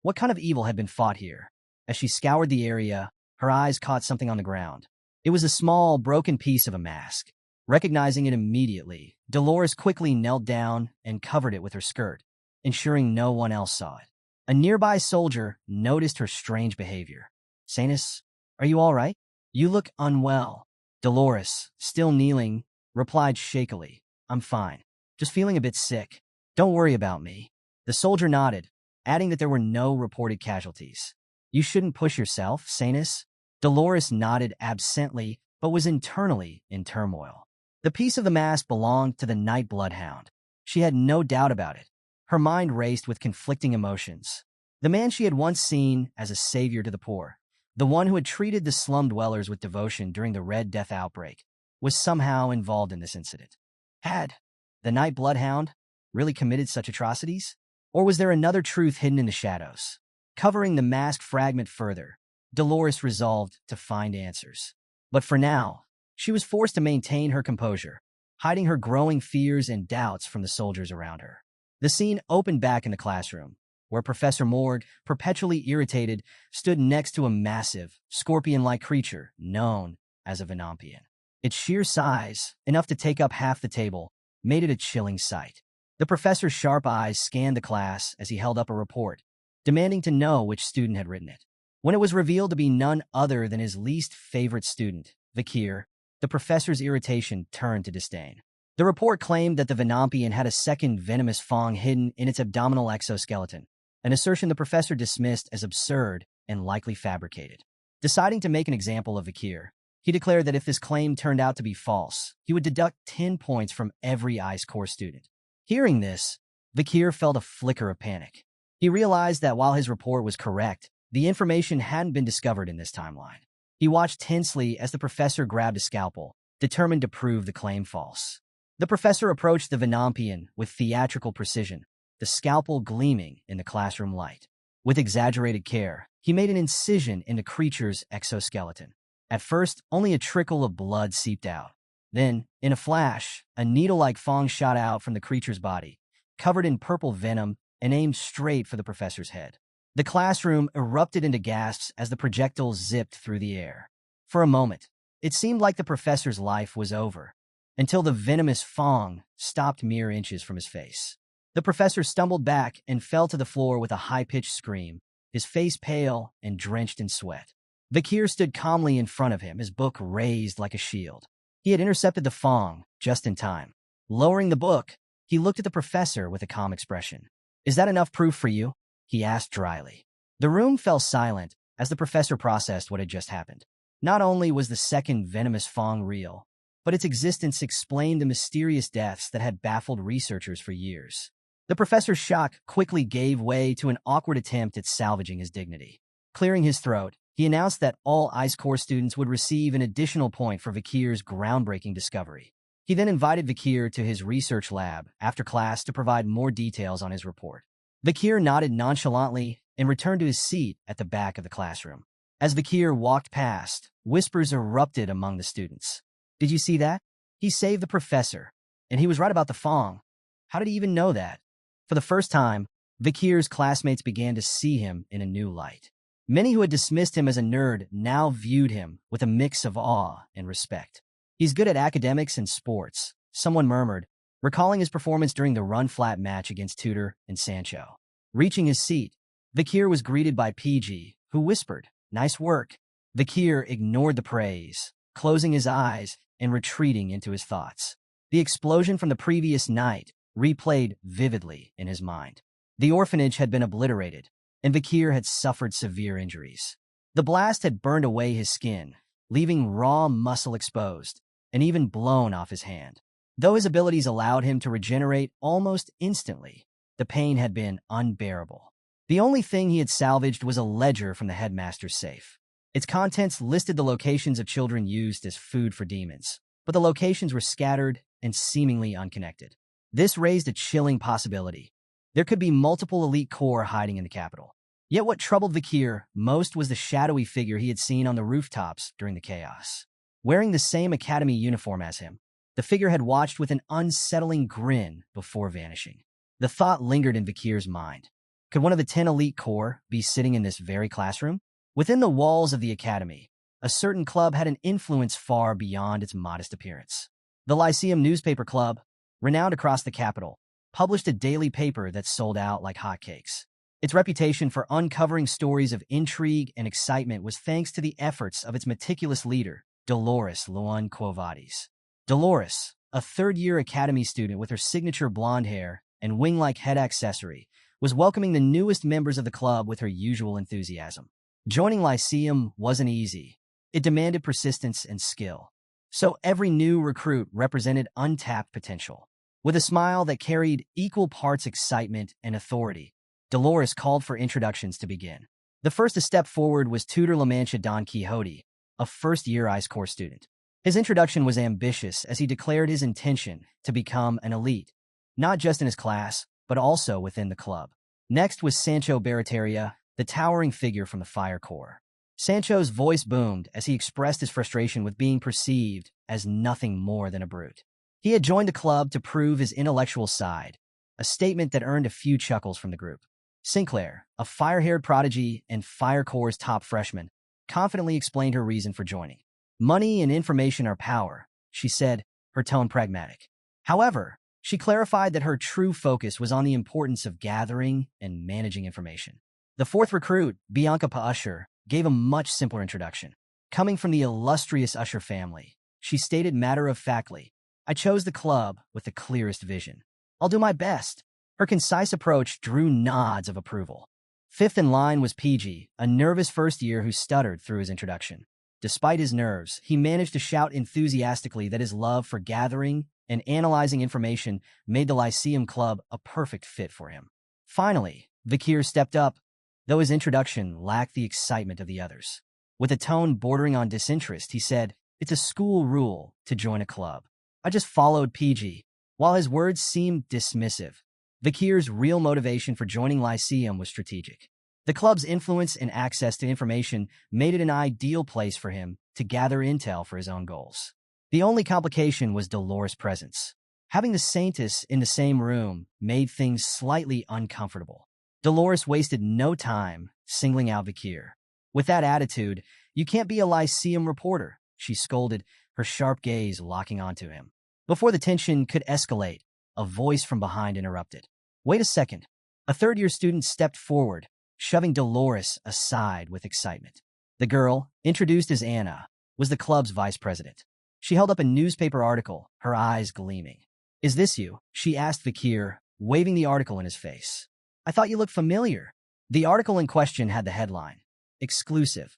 [SPEAKER 1] What kind of evil had been fought here? As she scoured the area, her eyes caught something on the ground. It was a small, broken piece of a mask. Recognizing it immediately, Dolores quickly knelt down and covered it with her skirt, ensuring no one else saw it. A nearby soldier noticed her strange behavior. "Saintus, are you all right? You look unwell." Dolores, still kneeling, replied shakily, "I'm fine. Just feeling a bit sick. Don't worry about me." The soldier nodded, adding that there were no reported casualties. "You shouldn't push yourself, Saintus." Dolores nodded absently, but was internally in turmoil. The piece of the mask belonged to the Night Bloodhound. She had no doubt about it. Her mind raced with conflicting emotions. The man she had once seen as a savior to the poor, the one who had treated the slum dwellers with devotion during the Red Death outbreak, was somehow involved in this incident. Had the Night Bloodhound really committed such atrocities? Or was there another truth hidden in the shadows? Covering the masked fragment further, Dolores resolved to find answers. But for now, she was forced to maintain her composure, hiding her growing fears and doubts from the soldiers around her. The scene opened back in the classroom, where Professor Morg, perpetually irritated, stood next to a massive, scorpion-like creature known as a Venampian. Its sheer size, enough to take up half the table, made it a chilling sight. The professor's sharp eyes scanned the class as he held up a report, demanding to know which student had written it. When it was revealed to be none other than his least favorite student, Vakir, the professor's irritation turned to disdain. The report claimed that the Venampian had a second venomous fang hidden in its abdominal exoskeleton, an assertion the professor dismissed as absurd and likely fabricated. Deciding to make an example of Vakir, he declared that if this claim turned out to be false, he would deduct 10 points from every ICE core student. Hearing this, Vakir felt a flicker of panic. He realized that while his report was correct, the information hadn't been discovered in this timeline. He watched tensely as the professor grabbed a scalpel, determined to prove the claim false. The professor approached the Venampian with theatrical precision, the scalpel gleaming in the classroom light. With exaggerated care, he made an incision in the creature's exoskeleton. At first, only a trickle of blood seeped out. Then, in a flash, a needle-like fang shot out from the creature's body, covered in purple venom and aimed straight for the professor's head. The classroom erupted into gasps as the projectile zipped through the air. For a moment, it seemed like the professor's life was over, until the venomous fang stopped mere inches from his face. The professor stumbled back and fell to the floor with a high-pitched scream, his face pale and drenched in sweat. Vakir stood calmly in front of him, his book raised like a shield. He had intercepted the fang just in time. Lowering the book, he looked at the professor with a calm expression. "Is that enough proof for you?" he asked dryly. The room fell silent as the professor processed what had just happened. Not only was the second venomous fang real, but its existence explained the mysterious deaths that had baffled researchers for years. The professor's shock quickly gave way to an awkward attempt at salvaging his dignity. Clearing his throat, he announced that all Ice Corps students would receive an additional point for Vakir's groundbreaking discovery. He then invited Vakir to his research lab after class to provide more details on his report. Vakir nodded nonchalantly and returned to his seat at the back of the classroom. As Vakir walked past, whispers erupted among the students. "Did you see that? He saved the professor, and he was right about the Fong. How did he even know that?" For the first time, Vakir's classmates began to see him in a new light. Many who had dismissed him as a nerd now viewed him with a mix of awe and respect. "He's good at academics and sports," someone murmured, recalling his performance during the run-flat match against Tudor and Sancho. Reaching his seat, Vakir was greeted by PG, who whispered, "Nice work." Vakir ignored the praise, closing his eyes and retreating into his thoughts. The explosion from the previous night replayed vividly in his mind. The orphanage had been obliterated, and Vakir had suffered severe injuries. The blast had burned away his skin, leaving raw muscle exposed, and even blown off his hand. Though his abilities allowed him to regenerate almost instantly, the pain had been unbearable. The only thing he had salvaged was a ledger from the headmaster's safe. Its contents listed the locations of children used as food for demons, but the locations were scattered and seemingly unconnected. This raised a chilling possibility. There could be multiple elite corps hiding in the capital. Yet what troubled Vakir most was the shadowy figure he had seen on the rooftops during the chaos. Wearing the same academy uniform as him, the figure had watched with an unsettling grin before vanishing. The thought lingered in Vakir's mind. Could one of the 10 elite corps be sitting in this very classroom? Within the walls of the academy, a certain club had an influence far beyond its modest appearance. The Lyceum Newspaper Club, renowned across the capital, published a daily paper that sold out like hotcakes. Its reputation for uncovering stories of intrigue and excitement was thanks to the efforts of its meticulous leader, Dolores Luan Quo Vadis. Dolores, a third-year academy student with her signature blonde hair and wing-like head accessory, was welcoming the newest members of the club with her usual enthusiasm. Joining Lyceum wasn't easy. It demanded persistence and skill. So every new recruit represented untapped potential. With a smile that carried equal parts excitement and authority, Dolores called for introductions to begin. The first to step forward was Tutor La Mancha Don Quixote, a first-year Ice Corps student. His introduction was ambitious as he declared his intention to become an elite, not just in his class, but also within the club. Next was Sancho Barataria, the towering figure from the Fire Corps. Sancho's voice boomed as he expressed his frustration with being perceived as nothing more than a brute. He had joined the club to prove his intellectual side, a statement that earned a few chuckles from the group. Sinclair, a fire-haired prodigy and Fire Corps' top freshman, confidently explained her reason for joining. "Money and information are power," she said, her tone pragmatic. However, she clarified that her true focus was on the importance of gathering and managing information. The fourth recruit, Bianca Pa Usher, gave a much simpler introduction. Coming from the illustrious Usher family, she stated matter-of-factly, "I chose the club with the clearest vision. I'll do my best." Her concise approach drew nods of approval. Fifth in line was PG, a nervous first year who stuttered through his introduction. Despite his nerves, he managed to shout enthusiastically that his love for gathering and analyzing information made the Lyceum Club a perfect fit for him. Finally, Vakir stepped up, though his introduction lacked the excitement of the others. With a tone bordering on disinterest, he said, "It's a school rule to join a club. I just followed PG." While his words seemed dismissive, Vakir's real motivation for joining Lyceum was strategic. The club's influence and access to information made it an ideal place for him to gather intel for his own goals. The only complication was Dolores' presence. Having the Saintess in the same room made things slightly uncomfortable. Dolores wasted no time singling out Vakir. "With that attitude, you can't be a Lyceum reporter," she scolded, her sharp gaze locking onto him. Before the tension could escalate, a voice from behind interrupted. "Wait a second." A third-year student stepped forward, shoving Dolores aside with excitement. The girl, introduced as Anna, was the club's vice president. She held up a newspaper article, her eyes gleaming. "Is this you?" she asked Vakir, waving the article in his face. "I thought you looked familiar." The article in question had the headline, "Exclusive.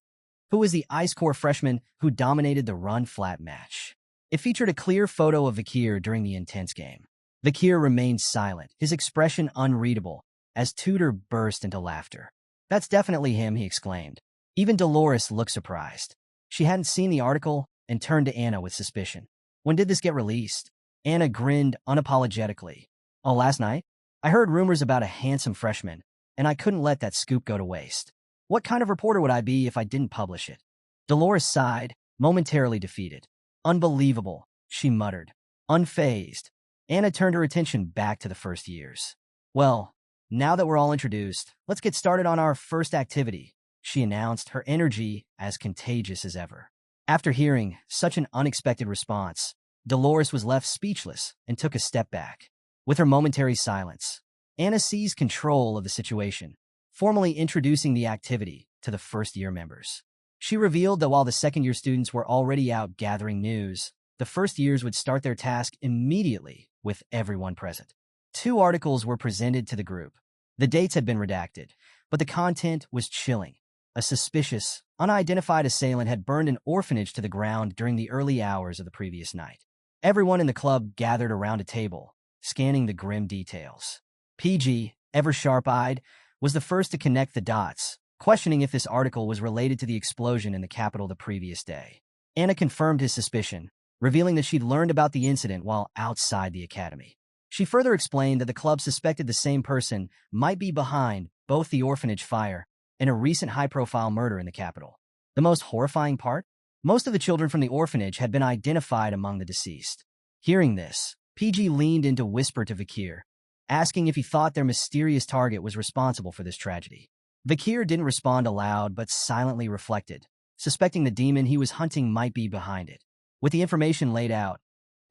[SPEAKER 1] Who was the Ice Corps freshman who dominated the run-flat match?" It featured a clear photo of Vakir during the intense game. Vakir remained silent, his expression unreadable, as Tudor burst into laughter. "That's definitely him," he exclaimed. Even Dolores looked surprised. She hadn't seen the article and turned to Anna with suspicion. "When did this get released?" Anna grinned unapologetically. "Oh, last night? I heard rumors about a handsome freshman, and I couldn't let that scoop go to waste. What kind of reporter would I be if I didn't publish it?" Dolores sighed, momentarily defeated. "Unbelievable," she muttered. Unfazed, Anna turned her attention back to the first years. "Well, now that we're all introduced, let's get started on our first activity," she announced, her energy as contagious as ever. After hearing such an unexpected response, Dolores was left speechless and took a step back. With her momentary silence, Anna seized control of the situation, formally introducing the activity to the first-year members. She revealed that while the second-year students were already out gathering news, the first years would start their task immediately with everyone present. 2 articles were presented to the group. The dates had been redacted, but the content was chilling. A suspicious, unidentified assailant had burned an orphanage to the ground during the early hours of the previous night. Everyone in the club gathered around a table, scanning the grim details. PG, ever sharp-eyed, was the first to connect the dots, questioning if this article was related to the explosion in the capital the previous day. Anna confirmed his suspicion, revealing that she'd learned about the incident while outside the academy. She further explained that the club suspected the same person might be behind both the orphanage fire and a recent high-profile murder in the capital. The most horrifying part? Most of the children from the orphanage had been identified among the deceased. Hearing this, PG leaned in to whisper to Vakir, asking if he thought their mysterious target was responsible for this tragedy. Vakir didn't respond aloud but silently reflected, suspecting the demon he was hunting might be behind it. With the information laid out,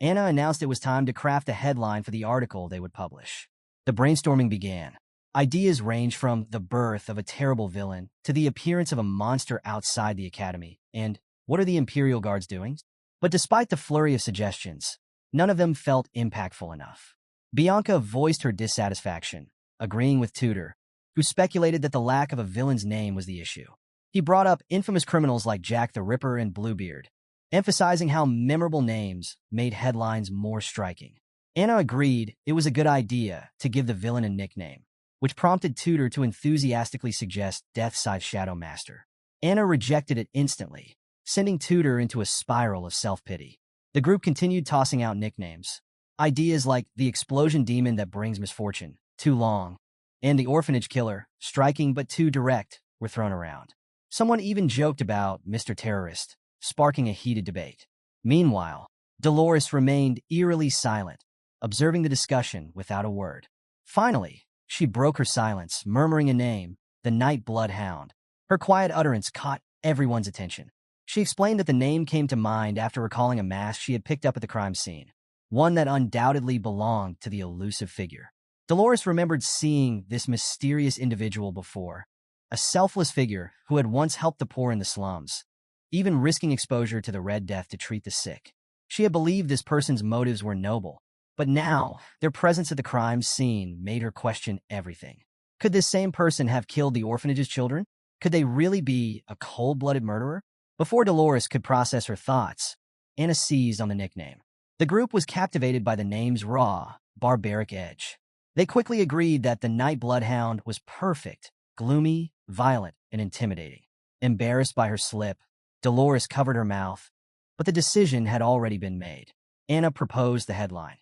[SPEAKER 1] Anna announced it was time to craft a headline for the article they would publish. The brainstorming began. Ideas ranged from the birth of a terrible villain to the appearance of a monster outside the academy and what are the Imperial Guards doing? But despite the flurry of suggestions, none of them felt impactful enough. Bianca voiced her dissatisfaction, agreeing with Tudor, who speculated that the lack of a villain's name was the issue. He brought up infamous criminals like Jack the Ripper and Bluebeard, emphasizing how memorable names made headlines more striking. Anna agreed it was a good idea to give the villain a nickname, which prompted Tudor to enthusiastically suggest Deathside Shadow Master. Anna rejected it instantly, sending Tudor into a spiral of self-pity. The group continued tossing out nicknames. Ideas like the explosion demon that brings misfortune, too long, and the orphanage killer, striking but too direct, were thrown around. Someone even joked about Mr. Terrorist, sparking a heated debate. Meanwhile, Dolores remained eerily silent, observing the discussion without a word. Finally, she broke her silence, murmuring a name, the Night Bloodhound. Her quiet utterance caught everyone's attention. She explained that the name came to mind after recalling a mask she had picked up at the crime scene, one that undoubtedly belonged to the elusive figure. Dolores remembered seeing this mysterious individual before, a selfless figure who had once helped the poor in the slums, even risking exposure to the Red Death to treat the sick. She had believed this person's motives were noble, but now their presence at the crime scene made her question everything. Could this same person have killed the orphanage's children? Could they really be a cold-blooded murderer? Before Dolores could process her thoughts, Anna seized on the nickname. The group was captivated by the name's raw, barbaric edge. They quickly agreed that the Night Bloodhound was perfect, gloomy, violent, and intimidating. Embarrassed by her slip, Dolores covered her mouth, but the decision had already been made. Anna proposed the headline.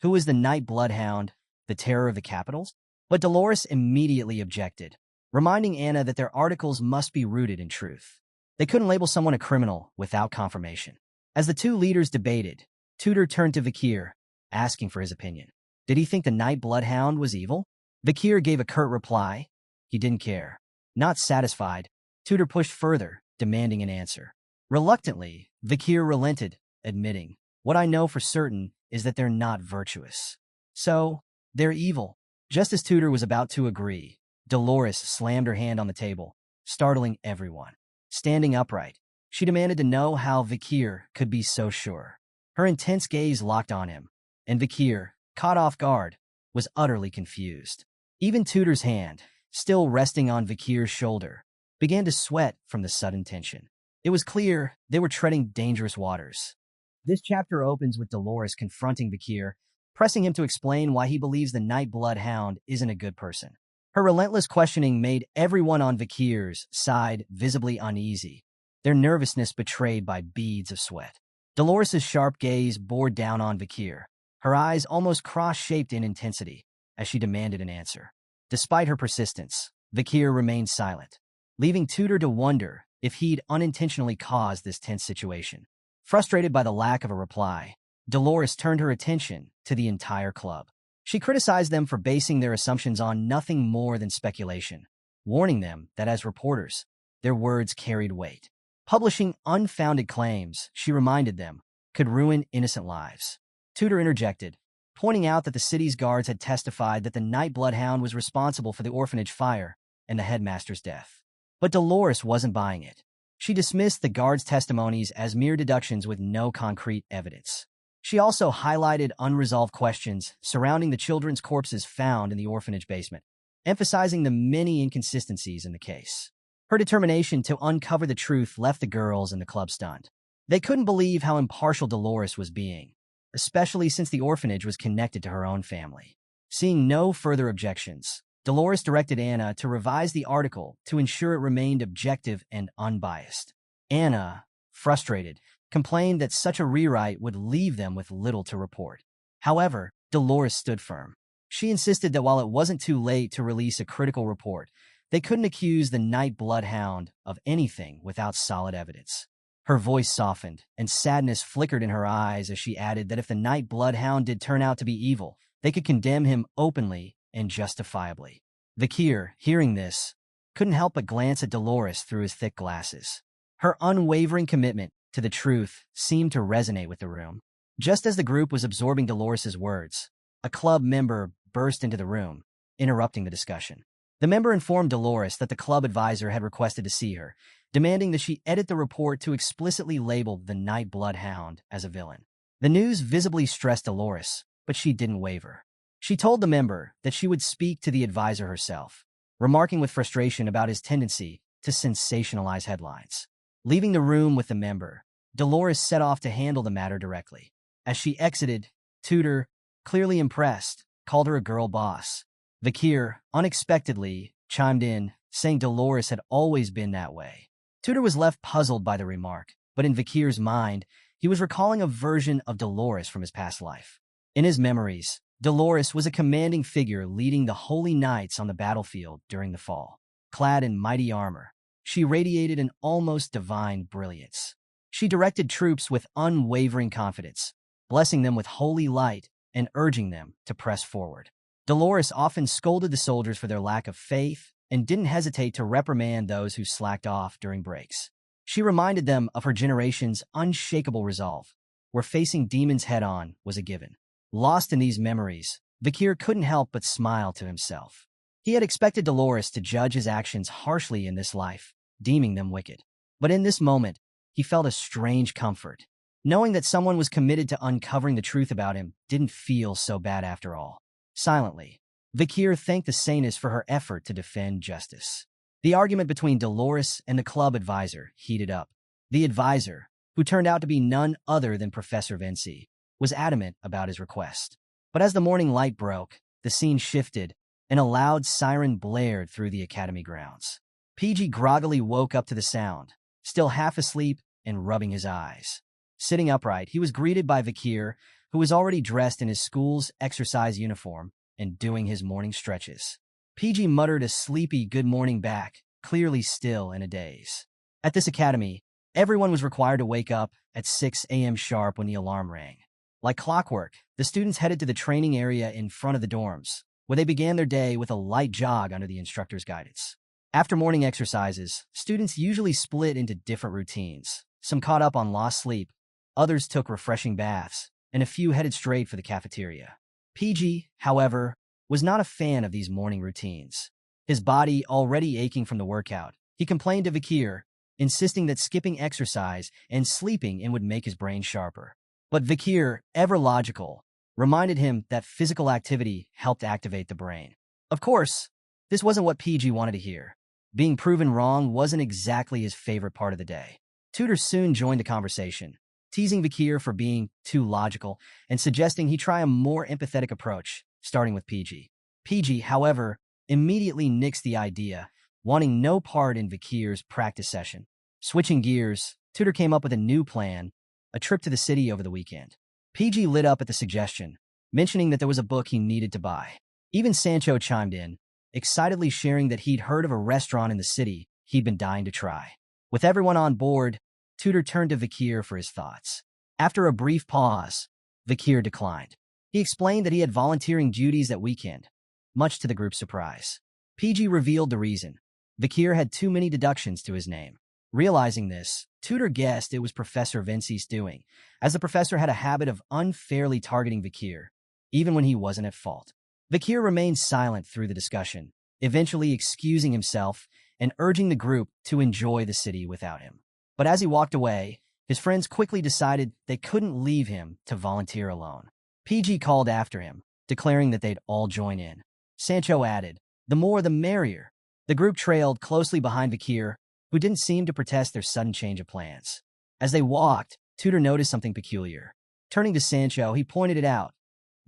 [SPEAKER 1] Who is the Night Bloodhound, the terror of the capitals? But Dolores immediately objected, reminding Anna that their articles must be rooted in truth. They couldn't label someone a criminal without confirmation. As the two leaders debated, Tudor turned to Vakir, asking for his opinion. Did he think the Night Bloodhound was evil? Vakir gave a curt reply. He didn't care. Not satisfied, Tudor pushed further, demanding an answer. Reluctantly, Vakir relented, admitting, what I know for certain is that they're not virtuous. So, they're evil. Just as Tudor was about to agree, Dolores slammed her hand on the table, startling everyone. Standing upright, she demanded to know how Vakir could be so sure. Her intense gaze locked on him, and Vakir, caught off guard, was utterly confused. Even Tudor's hand, still resting on Vakir's shoulder, began to sweat from the sudden tension. It was clear they were treading dangerous waters. This chapter opens with Dolores confronting Vakir pressing him to explain why he believes the Nightblood Hound isn't a good person. Her relentless questioning made everyone on Vakir's side visibly uneasy, their nervousness betrayed by beads of sweat. Dolores' sharp gaze bore down on Vakir, her eyes almost cross-shaped in intensity, as she demanded an answer. Despite her persistence, Vakir remained silent, leaving Tudor to wonder if he'd unintentionally caused this tense situation. Frustrated by the lack of a reply, Dolores turned her attention to the entire club. She criticized them for basing their assumptions on nothing more than speculation, warning them that as reporters, their words carried weight. Publishing unfounded claims, she reminded them, could ruin innocent lives. Tudor interjected, pointing out that the city's guards had testified that the Nightblood Hound was responsible for the orphanage fire and the headmaster's death. But Dolores wasn't buying it. She dismissed the guards' testimonies as mere deductions with no concrete evidence. She also highlighted unresolved questions surrounding the children's corpses found in the orphanage basement, emphasizing the many inconsistencies in the case. Her determination to uncover the truth left the girls and the club stunned. They couldn't believe how impartial Dolores was being, especially since the orphanage was connected to her own family. Seeing no further objections, Dolores directed Anna to revise the article to ensure it remained objective and unbiased. Anna, frustrated, complained that such a rewrite would leave them with little to report. However, Dolores stood firm. She insisted that while it wasn't too late to release a critical report, they couldn't accuse the Nightblood Hound of anything without solid evidence. Her voice softened, and sadness flickered in her eyes as she added that if the Nightblood Hound did turn out to be evil, they could condemn him openly and justifiably. Vakir, hearing this, couldn't help but glance at Dolores through his thick glasses. Her unwavering commitment to the truth seemed to resonate with the room. Just as the group was absorbing Dolores' words, a club member burst into the room, interrupting the discussion. The member informed Dolores that the club advisor had requested to see her, demanding that she edit the report to explicitly label the Nightblood Hound as a villain. The news visibly stressed Dolores, but she didn't waver. She told the member that she would speak to the advisor herself, remarking with frustration about his tendency to sensationalize headlines. Leaving the room with the member, Dolores set off to handle the matter directly. As she exited, Tudor, clearly impressed, called her a girl boss. Vakir, unexpectedly, chimed in, saying Dolores had always been that way. Tudor was left puzzled by the remark, but in Vakir's mind, he was recalling a version of Dolores from his past life. In his memories, Dolores was a commanding figure leading the Holy Knights on the battlefield during the fall. Clad in mighty armor, she radiated an almost divine brilliance. She directed troops with unwavering confidence, blessing them with holy light and urging them to press forward. Dolores often scolded the soldiers for their lack of faith and didn't hesitate to reprimand those who slacked off during breaks. She reminded them of her generation's unshakable resolve, where facing demons head-on was a given. Lost in these memories, Vakir couldn't help but smile to himself. He had expected Dolores to judge his actions harshly in this life, deeming them wicked. But in this moment, he felt a strange comfort. Knowing that someone was committed to uncovering the truth about him didn't feel so bad after all. Silently, Vakir thanked the saintess for her effort to defend justice. The argument between Dolores and the club advisor heated up. The advisor, who turned out to be none other than Professor Vinci, was adamant about his request. But as the morning light broke, the scene shifted, and a loud siren blared through the academy grounds. PG groggily woke up to the sound, still half asleep and rubbing his eyes. Sitting upright, he was greeted by Vakir, who was already dressed in his school's exercise uniform and doing his morning stretches. PG muttered a sleepy good morning back, clearly still in a daze. At this academy, everyone was required to wake up at 6 a.m. sharp when the alarm rang. Like clockwork, the students headed to the training area in front of the dorms, where they began their day with a light jog under the instructor's guidance. After morning exercises, students usually split into different routines. Some caught up on lost sleep, others took refreshing baths, and a few headed straight for the cafeteria. PG, however, was not a fan of these morning routines. His body already aching from the workout, he complained to Vakir, insisting that skipping exercise and sleeping in would make his brain sharper. But Vakir, ever logical, reminded him that physical activity helped activate the brain. Of course, this wasn't what PG wanted to hear. Being proven wrong wasn't exactly his favorite part of the day. Tudor soon joined the conversation, teasing Vakir for being too logical and suggesting he try a more empathetic approach, starting with PG. PG, however, immediately nixed the idea, wanting no part in Vakir's practice session. Switching gears, Tutor came up with a new plan, a trip to the city over the weekend. PG lit up at the suggestion, mentioning that there was a book he needed to buy. Even Sancho chimed in, excitedly sharing that he'd heard of a restaurant in the city he'd been dying to try. With everyone on board, Tutor turned to Vakir for his thoughts. After a brief pause, Vakir declined. He explained that he had volunteering duties that weekend, much to the group's surprise. PG revealed the reason. Vakir had too many deductions to his name. Realizing this, Tutor guessed it was Professor Vinci's doing, as the professor had a habit of unfairly targeting Vakir, even when he wasn't at fault. Vakir remained silent through the discussion, eventually excusing himself and urging the group to enjoy the city without him. But as he walked away, his friends quickly decided they couldn't leave him to volunteer alone. PG called after him, declaring that they'd all join in. Sancho added, "The more the merrier." The group trailed closely behind Vakir, who didn't seem to protest their sudden change of plans. As they walked, Tutor noticed something peculiar. Turning to Sancho, he pointed it out.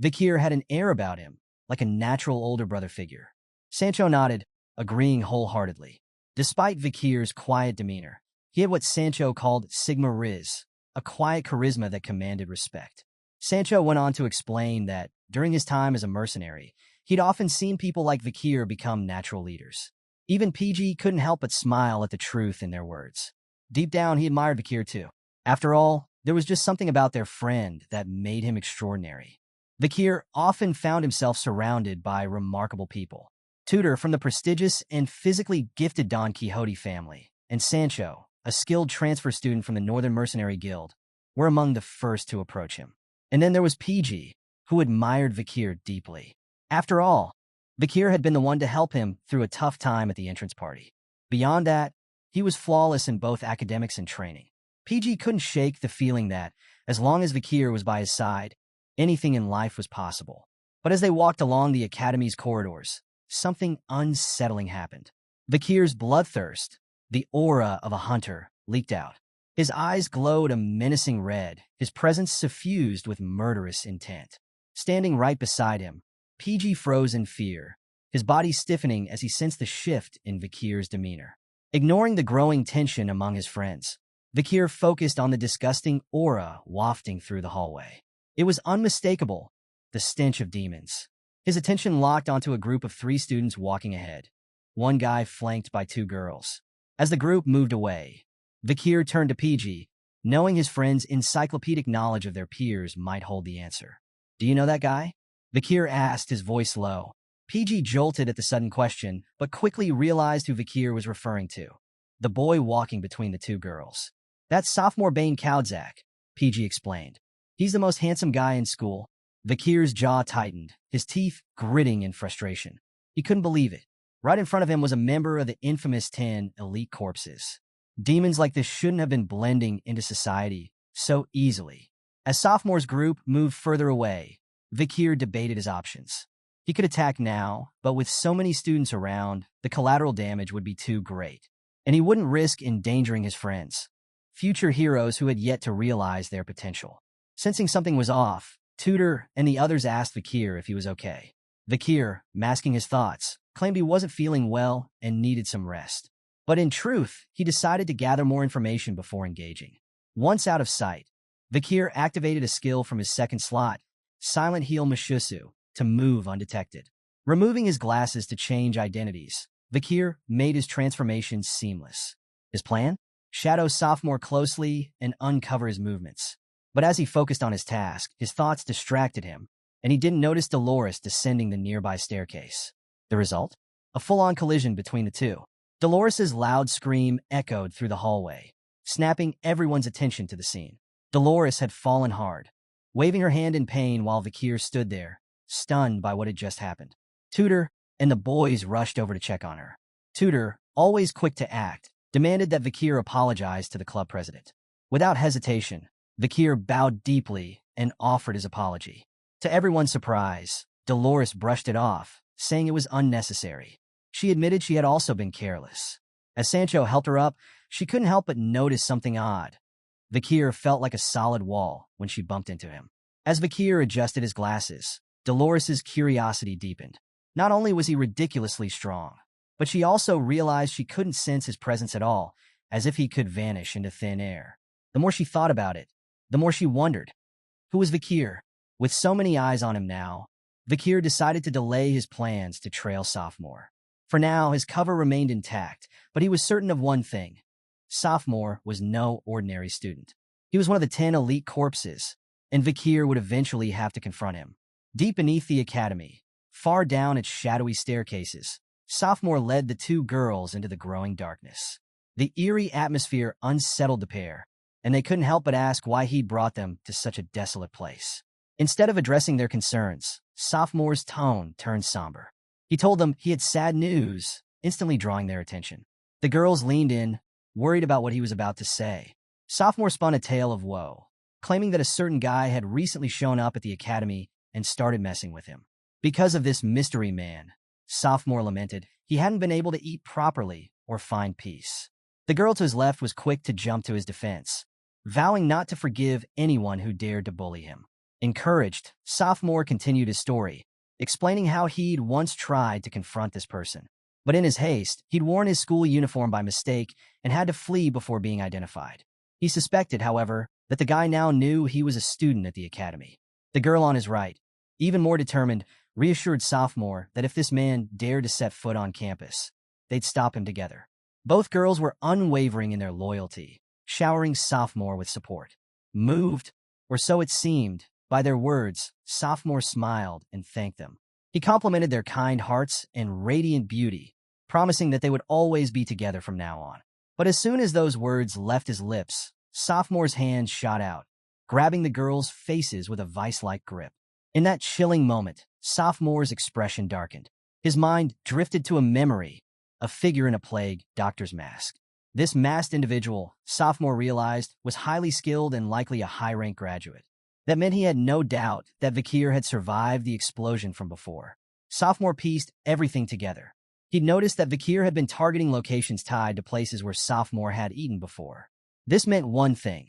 [SPEAKER 1] Vakir had an air about him, like a natural older brother figure. Sancho nodded, agreeing wholeheartedly. Despite Vakir's quiet demeanor, he had what Sancho called Sigma Riz, a quiet charisma that commanded respect. Sancho went on to explain that, during his time as a mercenary, he'd often seen people like Vakir become natural leaders. Even PG couldn't help but smile at the truth in their words. Deep down, he admired Vakir too. After all, there was just something about their friend that made him extraordinary. Vakir often found himself surrounded by remarkable people. Tutor from the prestigious and physically gifted Don Quixote family, and Sancho, a skilled transfer student from the Northern Mercenary Guild, were among the first to approach him. And then there was PG, who admired Vakir deeply. After all, Vakir had been the one to help him through a tough time at the entrance party. Beyond that, he was flawless in both academics and training. PG couldn't shake the feeling that, as long as Vakir was by his side, anything in life was possible. But as they walked along the academy's corridors, something unsettling happened. Vakir's bloodthirst, the aura of a hunter, leaked out. His eyes glowed a menacing red, his presence suffused with murderous intent. Standing right beside him, PG froze in fear, his body stiffening as he sensed the shift in Vakir's demeanor. Ignoring the growing tension among his friends, Vakir focused on the disgusting aura wafting through the hallway. It was unmistakable, the stench of demons. His attention locked onto a group of 3 students walking ahead, one guy flanked by 2 girls. As the group moved away, Vakir turned to PG, knowing his friend's encyclopedic knowledge of their peers might hold the answer. "Do you know that guy?" Vakir asked, his voice low. PG jolted at the sudden question, but quickly realized who Vakir was referring to. The boy walking between the 2 girls. "That's sophomore Bane Kaudzak," PG explained. "He's the most handsome guy in school." Vakir's jaw tightened, his teeth gritting in frustration. He couldn't believe it. Right in front of him was a member of the infamous 10 elite corpses. Demons like this shouldn't have been blending into society so easily. As sophomore's group moved further away, Vakir debated his options. He could attack now, but with so many students around, the collateral damage would be too great. And he wouldn't risk endangering his friends, future heroes who had yet to realize their potential. Sensing something was off, Tutor and the others asked Vakir if he was okay. Vakir, masking his thoughts, claimed he wasn't feeling well and needed some rest. But in truth, he decided to gather more information before engaging. Once out of sight, Vakir activated a skill from his second slot, Silent Heal Mashutsu, to move undetected. Removing his glasses to change identities, Vakir made his transformation seamless. His plan? Shadow sophomore closely and uncover his movements. But as he focused on his task, his thoughts distracted him, and he didn't notice Dolores descending the nearby staircase. The result? A full-on collision between the two. Dolores's loud scream echoed through the hallway, snapping everyone's attention to the scene. Dolores had fallen hard, waving her hand in pain while Vakir stood there, stunned by what had just happened. Tutor and the boys rushed over to check on her. Tutor, always quick to act, demanded that Vakir apologize to the club president. Without hesitation, Vakir bowed deeply and offered his apology. To everyone's surprise, Dolores brushed it off, saying it was unnecessary. She admitted she had also been careless. As Sancho helped her up, she couldn't help but notice something odd. Vakir felt like a solid wall when she bumped into him. As Vakir adjusted his glasses, Dolores's curiosity deepened. Not only was he ridiculously strong, but she also realized she couldn't sense his presence at all, as if he could vanish into thin air. The more she thought about it, the more she wondered, who was Vakir? With so many eyes on him now, Vakir decided to delay his plans to trail Sophomore. For now, his cover remained intact, but he was certain of one thing. Sophomore was no ordinary student. He was one of the 10 elite corpses, and Vakir would eventually have to confront him. Deep beneath the academy, far down its shadowy staircases, Sophomore led the two girls into the growing darkness. The eerie atmosphere unsettled the pair, and they couldn't help but ask why he'd brought them to such a desolate place. Instead of addressing their concerns, Sophomore's tone turned somber. He told them he had sad news, instantly drawing their attention. The girls leaned in, worried about what he was about to say. Sophomore spun a tale of woe, claiming that a certain guy had recently shown up at the academy and started messing with him. Because of this mystery man, Sophomore lamented, he hadn't been able to eat properly or find peace. The girl to his left was quick to jump to his defense, vowing not to forgive anyone who dared to bully him. Encouraged, Sophomore continued his story, explaining how he'd once tried to confront this person. But in his haste, he'd worn his school uniform by mistake and had to flee before being identified. He suspected, however, that the guy now knew he was a student at the academy. The girl on his right, even more determined, reassured Sophomore that if this man dared to set foot on campus, they'd stop him together. Both girls were unwavering in their loyalty, showering Sophomore with support. Moved, or so it seemed, by their words, Sophomore smiled and thanked them. He complimented their kind hearts and radiant beauty, promising that they would always be together from now on. But as soon as those words left his lips, Sophomore's hands shot out, grabbing the girls' faces with a vice-like grip. In that chilling moment, Sophomore's expression darkened. His mind drifted to a memory, a figure in a plague doctor's mask. This masked individual, Sophomore realized, was highly skilled and likely a high-rank graduate. That meant he had no doubt that Vakir had survived the explosion from before. Sophomore pieced everything together. He'd noticed that Vakir had been targeting locations tied to places where Sophomore had eaten before. This meant one thing.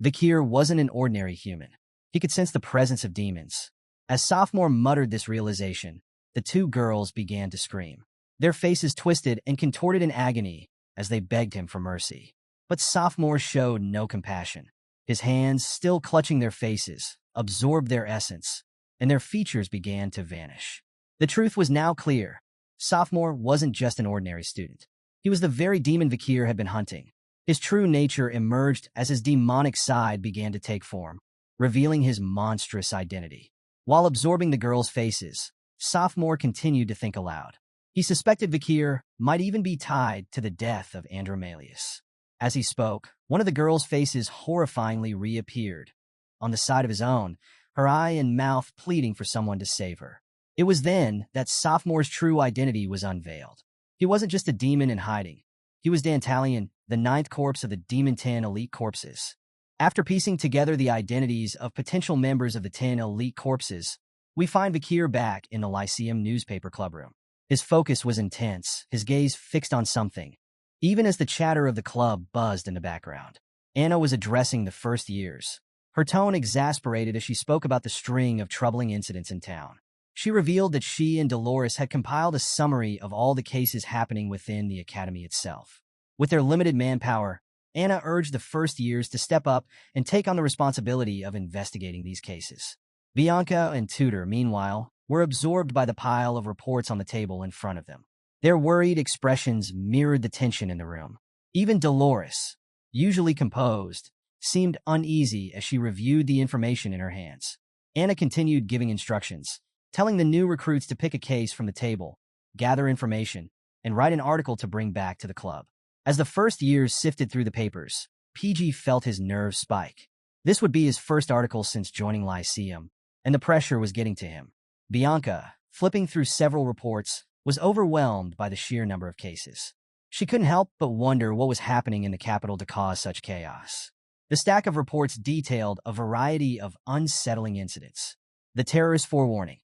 [SPEAKER 1] Vakir wasn't an ordinary human. He could sense the presence of demons. As Sophomore muttered this realization, the two girls began to scream. Their faces twisted and contorted in agony as they begged him for mercy. But Sophomore showed no compassion. His hands, still clutching their faces, absorbed their essence, and their features began to vanish. The truth was now clear. Sophomore wasn't just an ordinary student. He was the very demon Vakir had been hunting. His true nature emerged as his demonic side began to take form, revealing his monstrous identity. While absorbing the girls' faces, Sophomore continued to think aloud. He suspected Vakir might even be tied to the death of Andromalius. As he spoke, one of the girls' faces horrifyingly reappeared, on the side of his own, her eye and mouth pleading for someone to save her. It was then that Sophomore's true identity was unveiled. He wasn't just a demon in hiding. He was Dantalion, the 9th corpse of the Demon 10 elite corpses. After piecing together the identities of potential members of the 10 elite corpses, we find Vakir back in the Lyceum newspaper clubroom. His focus was intense, his gaze fixed on something, even as the chatter of the club buzzed in the background. Anna was addressing the first years. Her tone exasperated as she spoke about the string of troubling incidents in town. She revealed that she and Dolores had compiled a summary of all the cases happening within the academy itself. With their limited manpower, Anna urged the first years to step up and take on the responsibility of investigating these cases. Bianca and Tudor, meanwhile, were absorbed by the pile of reports on the table in front of them. Their worried expressions mirrored the tension in the room. Even Dolores, usually composed, seemed uneasy as she reviewed the information in her hands. Anna continued giving instructions, telling the new recruits to pick a case from the table, gather information, and write an article to bring back to the club. As the first years sifted through the papers, PG felt his nerves spike. This would be his first article since joining Lyceum, and the pressure was getting to him. Bianca, flipping through several reports, was overwhelmed by the sheer number of cases. She couldn't help but wonder what was happening in the capital to cause such chaos. The stack of reports detailed a variety of unsettling incidents. The terrorist forewarning.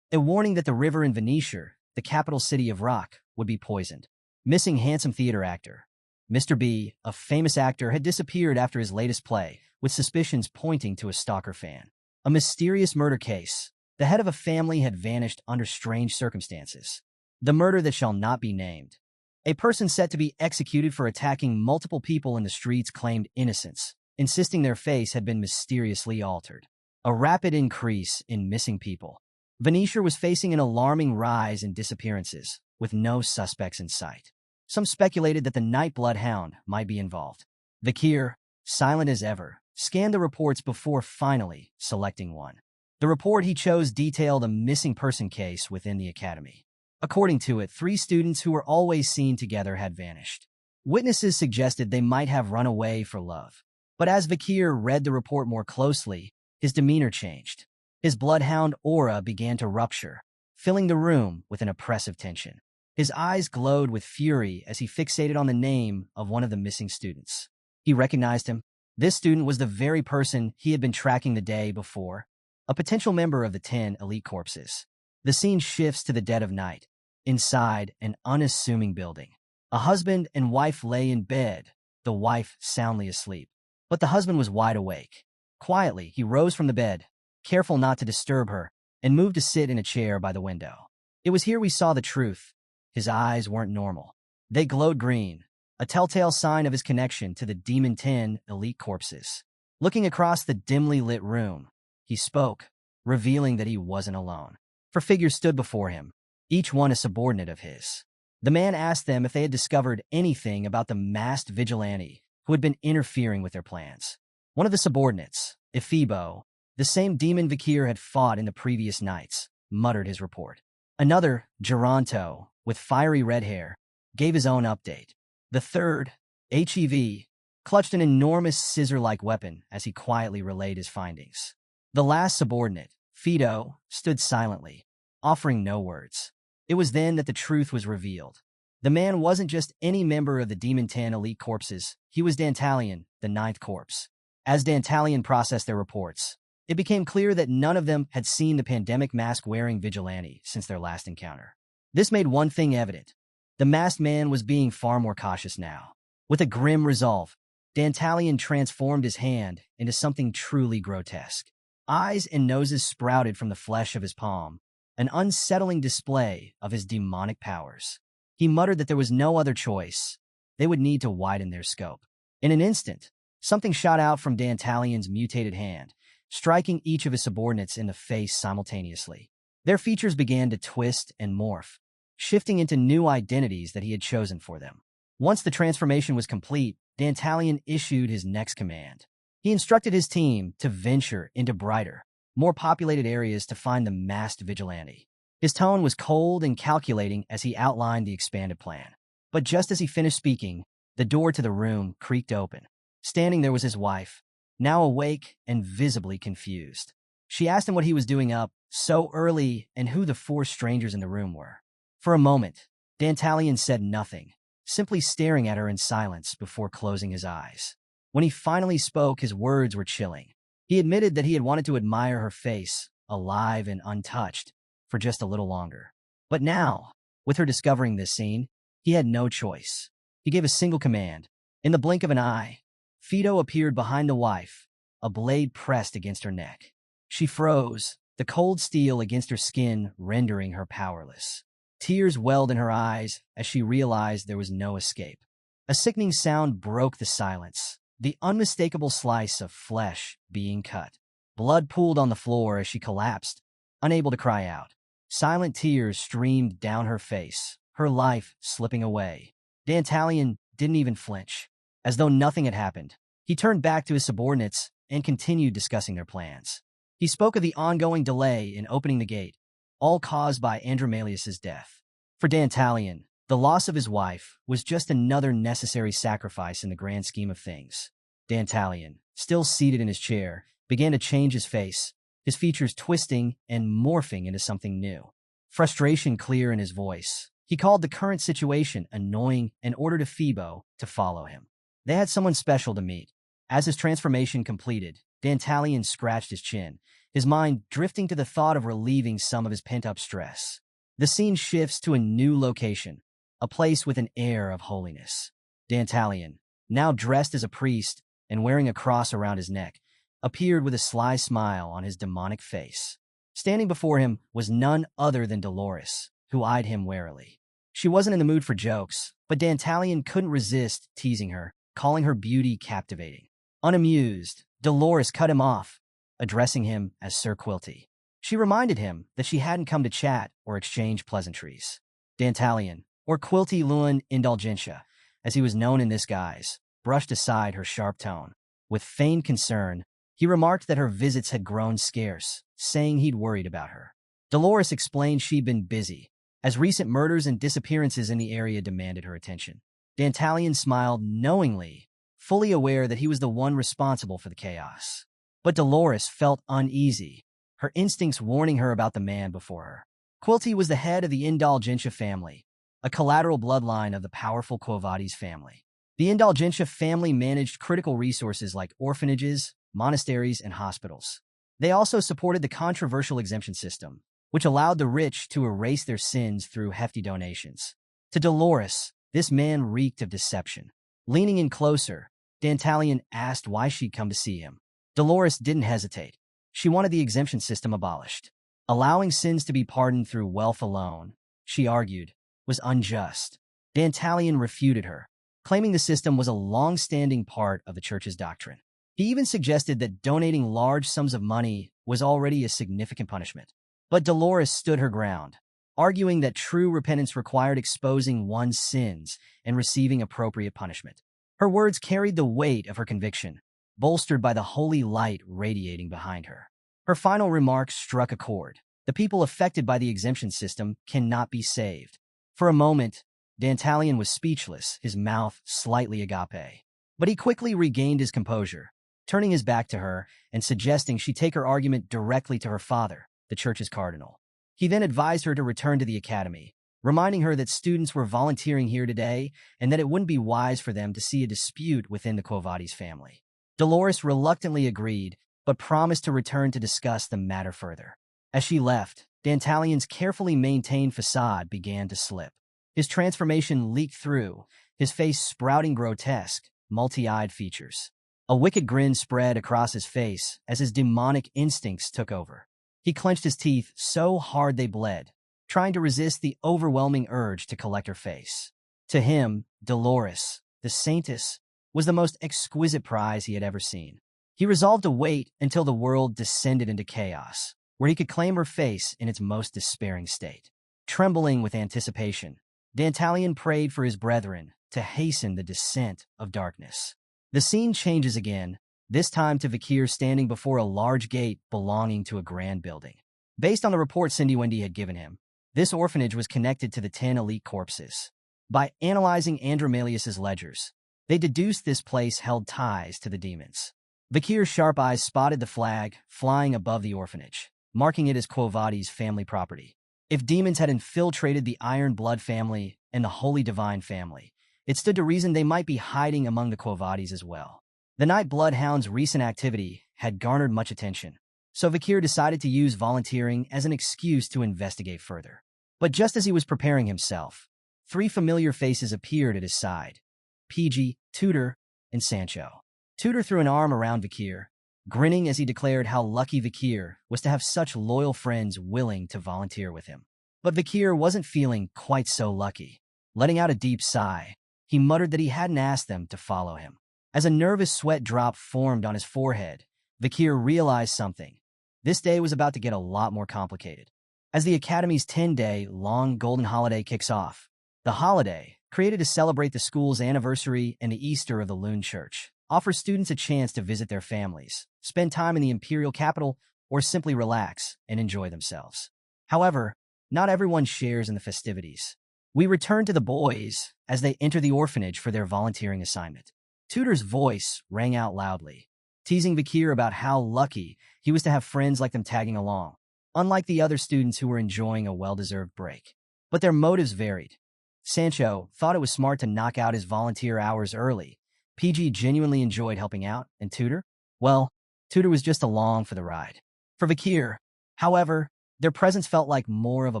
[SPEAKER 1] A warning that the river in Venetia, the capital city of rock, would be poisoned. Missing handsome theater actor. Mr. B, a famous actor, had disappeared after his latest play, with suspicions pointing to a stalker fan. A mysterious murder case. The head of a family had vanished under strange circumstances. The murder that shall not be named. A person set to be executed for attacking multiple people in the streets claimed innocence, insisting their face had been mysteriously altered. A rapid increase in missing people. Venetia was facing an alarming rise in disappearances, with no suspects in sight. Some speculated that the Nightblood Hound might be involved. Vakir, silent as ever, scanned the reports before finally selecting one. The report he chose detailed a missing person case within the academy. According to it, 3 students who were always seen together had vanished. Witnesses suggested they might have run away for love. But as Vakir read the report more closely, his demeanor changed. His bloodhound aura began to rupture, filling the room with an oppressive tension. His eyes glowed with fury as he fixated on the name of one of the missing students. He recognized him. This student was the very person he had been tracking the day before, a potential member of the 10 elite corpses. The scene shifts to the dead of night. Inside an unassuming building, a husband and wife lay in bed, the wife soundly asleep. But the husband was wide awake. Quietly, he rose from the bed, careful not to disturb her, and moved to sit in a chair by the window. It was here we saw the truth. His eyes weren't normal. They glowed green, a telltale sign of his connection to the Demon 10 elite corpses. Looking across the dimly lit room, he spoke, revealing that he wasn't alone. 4 figures stood before him, each one a subordinate of his. The man asked them if they had discovered anything about the masked vigilante who had been interfering with their plans. One of the subordinates, Ephibo, the same demon Vakir had fought in the previous nights, muttered his report. Another, Geronto, with fiery red hair, gave his own update. The third, HEV, clutched an enormous scissor-like weapon as he quietly relayed his findings. The last subordinate, Fido, stood silently, offering no words. It was then that the truth was revealed. The man wasn't just any member of the Demon 10 elite corpses, he was Dantalion, the 9th corpse. As Dantalion processed their reports, it became clear that none of them had seen the pandemic mask-wearing vigilante since their last encounter. This made one thing evident. The masked man was being far more cautious now. With a grim resolve, Dantalion transformed his hand into something truly grotesque. Eyes and noses sprouted from the flesh of his palm, an unsettling display of his demonic powers. He muttered that there was no other choice. They would need to widen their scope. In an instant, something shot out from Dantalion's mutated hand, striking each of his subordinates in the face simultaneously. Their features began to twist and morph, shifting into new identities that he had chosen for them. Once the transformation was complete, Dantalion issued his next command. He instructed his team to venture into brighter, more populated areas to find the masked vigilante. His tone was cold and calculating as he outlined the expanded plan. But just as he finished speaking, the door to the room creaked open. Standing there was his wife, now awake and visibly confused. She asked him what he was doing up so early and who the 4 strangers in the room were. For a moment, Dantalion said nothing, simply staring at her in silence before closing his eyes. When he finally spoke, his words were chilling. He admitted that he had wanted to admire her face, alive and untouched, for just a little longer. But now, with her discovering this scene, he had no choice. He gave a single command. In the blink of an eye, Fido appeared behind the wife, a blade pressed against her neck. She froze, the cold steel against her skin rendering her powerless. Tears welled in her eyes as she realized there was no escape. A sickening sound broke the silence, the unmistakable slice of flesh being cut. Blood pooled on the floor as she collapsed, unable to cry out. Silent tears streamed down her face, her life slipping away. Dantalion didn't even flinch. As though nothing had happened, he turned back to his subordinates and continued discussing their plans. He spoke of the ongoing delay in opening the gate, all caused by Andromalius's death. For Dantalion, the loss of his wife was just another necessary sacrifice in the grand scheme of things. Dantalion, still seated in his chair, began to change his face, his features twisting and morphing into something new. Frustration clear in his voice. He called the current situation annoying and ordered Ephibo to follow him. They had someone special to meet. As his transformation completed, Dantalion scratched his chin, his mind drifting to the thought of relieving some of his pent-up stress. The scene shifts to a new location, a place with an air of holiness. Dantalion, now dressed as a priest and wearing a cross around his neck, appeared with a sly smile on his demonic face. Standing before him was none other than Dolores, who eyed him warily. She wasn't in the mood for jokes, but Dantalion couldn't resist teasing her, calling her beauty captivating. Unamused, Dolores cut him off, addressing him as Sir Quilty. She reminded him that she hadn't come to chat or exchange pleasantries. Dantalion, or Quilty Luan Indulgentia, as he was known in this guise, brushed aside her sharp tone. With feigned concern, he remarked that her visits had grown scarce, saying he'd worried about her. Dolores explained she'd been busy, as recent murders and disappearances in the area demanded her attention. Dantalion smiled knowingly, fully aware that he was the one responsible for the chaos. But Dolores felt uneasy, her instincts warning her about the man before her. Quilty was the head of the Indulgentia family, a collateral bloodline of the powerful Quo Vadis family. The Indulgentia family managed critical resources like orphanages, monasteries, and hospitals. They also supported the controversial exemption system, which allowed the rich to erase their sins through hefty donations. To Dolores, this man reeked of deception. Leaning in closer, Dantalion asked why she'd come to see him. Dolores didn't hesitate. She wanted the exemption system abolished. Allowing sins to be pardoned through wealth alone, she argued, was unjust. Dantalion refuted her, claiming the system was a long-standing part of the church's doctrine. He even suggested that donating large sums of money was already a significant punishment. But Dolores stood her ground, arguing that true repentance required exposing one's sins and receiving appropriate punishment. Her words carried the weight of her conviction, bolstered by the holy light radiating behind her. Her final remarks struck a chord. The people affected by the exemption system cannot be saved. For a moment, Dantalion was speechless, his mouth slightly agape. But he quickly regained his composure, turning his back to her and suggesting she take her argument directly to her father, the church's cardinal. He then advised her to return to the academy, reminding her that students were volunteering here today and that it wouldn't be wise for them to see a dispute within the Quo Vadis family. Dolores reluctantly agreed, but promised to return to discuss the matter further. As she left, Dantalion's carefully maintained facade began to slip. His transformation leaked through, his face sprouting grotesque, multi-eyed features. A wicked grin spread across his face as his demonic instincts took over. He clenched his teeth so hard they bled, trying to resist the overwhelming urge to collect her face. To him, Dolores, the saintess, was the most exquisite prize he had ever seen. He resolved to wait until the world descended into chaos, where he could claim her face in its most despairing state. Trembling with anticipation, Dantalion prayed for his brethren to hasten the descent of darkness. The scene changes again, this time to Vakir standing before a large gate belonging to a grand building. Based on the report Cindy Wendy had given him, this orphanage was connected to the 10 elite corpses. By analyzing Andromalius's ledgers, they deduced this place held ties to the demons. Vakir's sharp eyes spotted the flag flying above the orphanage, marking it as Quo Vadis family property. If demons had infiltrated the Iron Blood family and the Holy Divine family, it stood to reason they might be hiding among the Quo Vadis as well. The Night Bloodhound's recent activity had garnered much attention, so Vakir decided to use volunteering as an excuse to investigate further. But just as he was preparing himself, 3 familiar faces appeared at his side: PG, Tudor, and Sancho. Tudor threw an arm around Vakir, grinning as he declared how lucky Vakir was to have such loyal friends willing to volunteer with him. But Vakir wasn't feeling quite so lucky. Letting out a deep sigh, he muttered that he hadn't asked them to follow him. As a nervous sweat drop formed on his forehead, Vakir realized something. This day was about to get a lot more complicated. As the Academy's 10-day-long golden holiday kicks off, the holiday, created to celebrate the school's anniversary and the Easter of the Loon Church, offers students a chance to visit their families, spend time in the imperial capital, or simply relax and enjoy themselves. However, not everyone shares in the festivities. We return to the boys as they enter the orphanage for their volunteering assignment. Tudor's voice rang out loudly, teasing Vakir about how lucky he was to have friends like them tagging along, unlike the other students who were enjoying a well-deserved break. But their motives varied. Sancho thought it was smart to knock out his volunteer hours early. PG genuinely enjoyed helping out, and Tudor? Well, Tudor was just along for the ride. For Vakir, however, their presence felt like more of a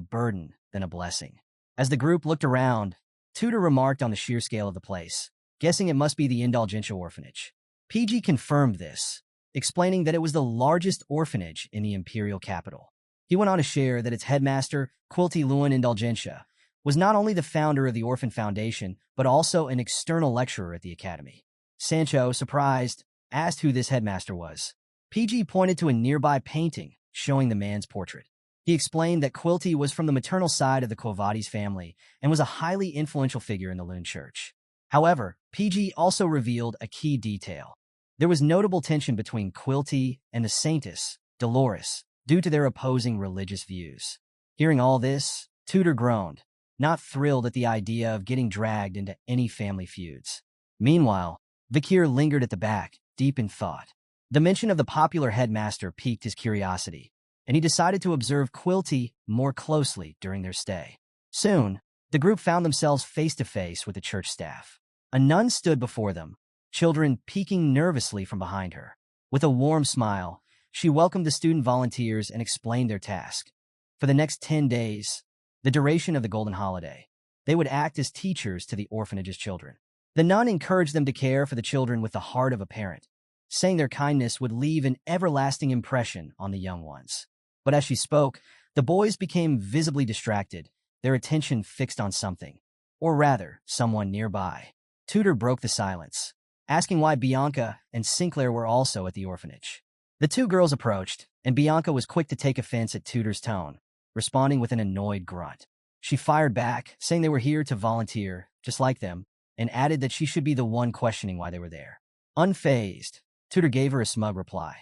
[SPEAKER 1] burden than a blessing. As the group looked around, Tudor remarked on the sheer scale of the place. guessing it must be the Indulgentia orphanage. PG confirmed this, explaining that it was the largest orphanage in the imperial capital. He went on to share that its headmaster, Quilty Luan Indulgentia, was not only the founder of the Orphan Foundation, but also an external lecturer at the academy. Sancho, surprised, asked who this headmaster was. PG pointed to a nearby painting showing the man's portrait. He explained that Quilty was from the maternal side of the Quo family and was a highly influential figure in the Lune Church. However, PG also revealed a key detail. There was notable tension between Quilty and the Saintess, Dolores, due to their opposing religious views. Hearing all this, Tudor groaned, not thrilled at the idea of getting dragged into any family feuds. Meanwhile, Vakir lingered at the back, deep in thought. The mention of the popular headmaster piqued his curiosity, and he decided to observe Quilty more closely during their stay. Soon, the group found themselves face-to-face with the church staff. A nun stood before them, children peeking nervously from behind her. With a warm smile, she welcomed the student volunteers and explained their task. For the next 10 days, the duration of the Golden Holiday, they would act as teachers to the orphanage's children. The nun encouraged them to care for the children with the heart of a parent, saying their kindness would leave an everlasting impression on the young ones. But as she spoke, the boys became visibly distracted, their attention fixed on something, or rather, someone nearby. Tudor broke the silence, asking why Bianca and Sinclair were also at the orphanage. The two girls approached, and Bianca was quick to take offense at Tudor's tone, responding with an annoyed grunt. She fired back, saying they were here to volunteer, just like them, and added that she should be the one questioning why they were there. Unfazed, Tudor gave her a smug reply.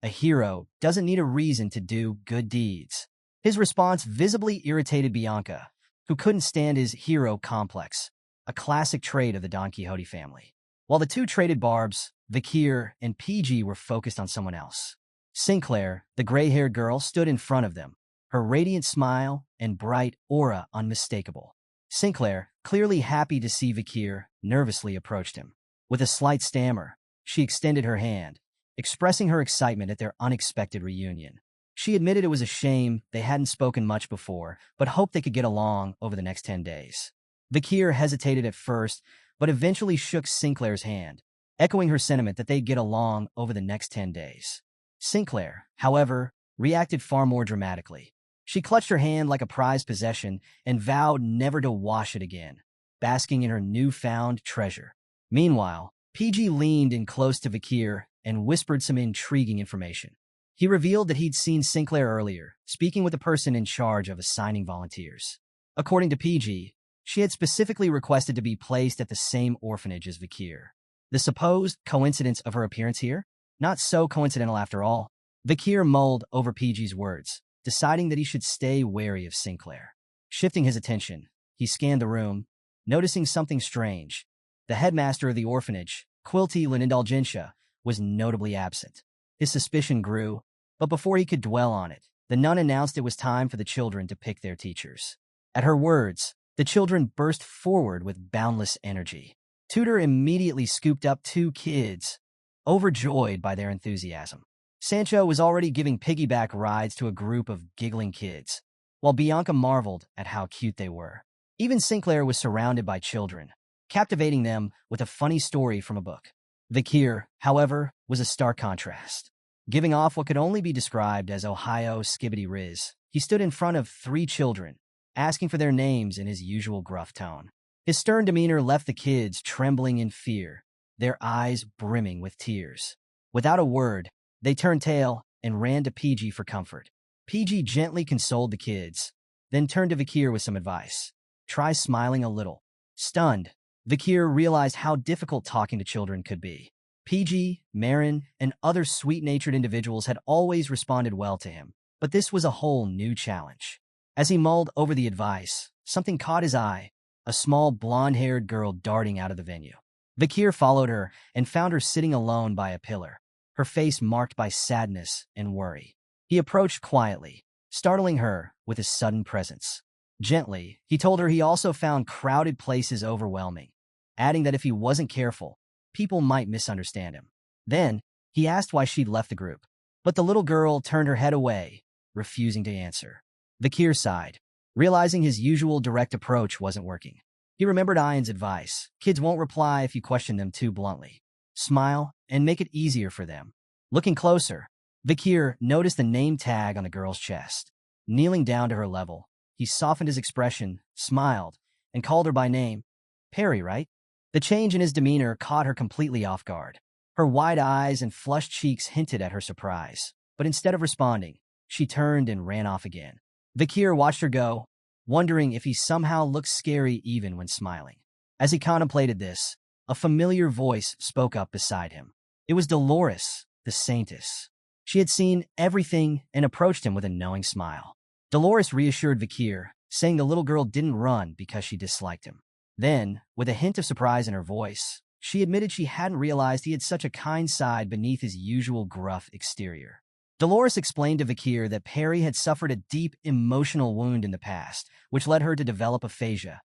[SPEAKER 1] A hero doesn't need a reason to do good deeds. His response visibly irritated Bianca, who couldn't stand his hero complex, a classic trait of the Don Quixote family. While the two traded barbs, Vakir and PG were focused on someone else. Sinclair, the gray-haired girl, stood in front of them, her radiant smile and bright aura unmistakable. Sinclair, clearly happy to see Vakir, nervously approached him. With a slight stammer, she extended her hand, expressing her excitement at their unexpected reunion. She admitted it was a shame they hadn't spoken much before, but hoped they could get along over the next 10 days. Vakir hesitated at first, but eventually shook Sinclair's hand, echoing her sentiment that they'd get along over the next 10 days. Sinclair, however, reacted far more dramatically. She clutched her hand like a prized possession and vowed never to wash it again, basking in her newfound treasure. Meanwhile, PG leaned in close to Vakir and whispered some intriguing information. He revealed that he'd seen Sinclair earlier, speaking with the person in charge of assigning volunteers. According to PG, she had specifically requested to be placed at the same orphanage as Vakir. The supposed coincidence of her appearance here? Not so coincidental after all. Vakir mulled over PG's words, deciding that he should stay wary of Sinclair. Shifting his attention, he scanned the room, noticing something strange. The headmaster of the orphanage, Quilty Indulgentia, was notably absent. His suspicion grew, but before he could dwell on it, the nun announced it was time for the children to pick their teachers. At her words, the children burst forward with boundless energy. Tudor immediately scooped up 2 kids, overjoyed by their enthusiasm. Sancho was already giving piggyback rides to a group of giggling kids, while Bianca marveled at how cute they were. Even Sinclair was surrounded by children, captivating them with a funny story from a book. Vakir, however, was a stark contrast. Giving off what could only be described as Ohio skibbity riz, he stood in front of 3 children, asking for their names in his usual gruff tone. His stern demeanor left the kids trembling in fear, their eyes brimming with tears. Without a word, they turned tail and ran to PG for comfort. PG gently consoled the kids, then turned to Vakir with some advice. Try smiling a little. Stunned, Vakir realized how difficult talking to children could be. PG, Marin, and other sweet-natured individuals had always responded well to him, but this was a whole new challenge. As he mulled over the advice, something caught his eye, a small blonde-haired girl darting out of the venue. Vakir followed her and found her sitting alone by a pillar, her face marked by sadness and worry. He approached quietly, startling her with his sudden presence. Gently, he told her he also found crowded places overwhelming, adding that if he wasn't careful, people might misunderstand him. Then, he asked why she'd left the group, but the little girl turned her head away, refusing to answer. Vakir sighed, realizing his usual direct approach wasn't working. He remembered Ian's advice. Kids won't reply if you question them too bluntly. Smile and make it easier for them. Looking closer, Vakir noticed the name tag on the girl's chest. Kneeling down to her level, he softened his expression, smiled, and called her by name. Perry, right? The change in his demeanor caught her completely off guard. Her wide eyes and flushed cheeks hinted at her surprise. But instead of responding, she turned and ran off again. Vakir watched her go, wondering if he somehow looked scary even when smiling. As he contemplated this, a familiar voice spoke up beside him. It was Dolores, the Saintess. She had seen everything and approached him with a knowing smile. Dolores reassured Vakir, saying the little girl didn't run because she disliked him. Then, with a hint of surprise in her voice, she admitted she hadn't realized he had such a kind side beneath his usual gruff exterior. Dolores explained to Vakir that Perry had suffered a deep emotional wound in the past, which led her to develop aphasia,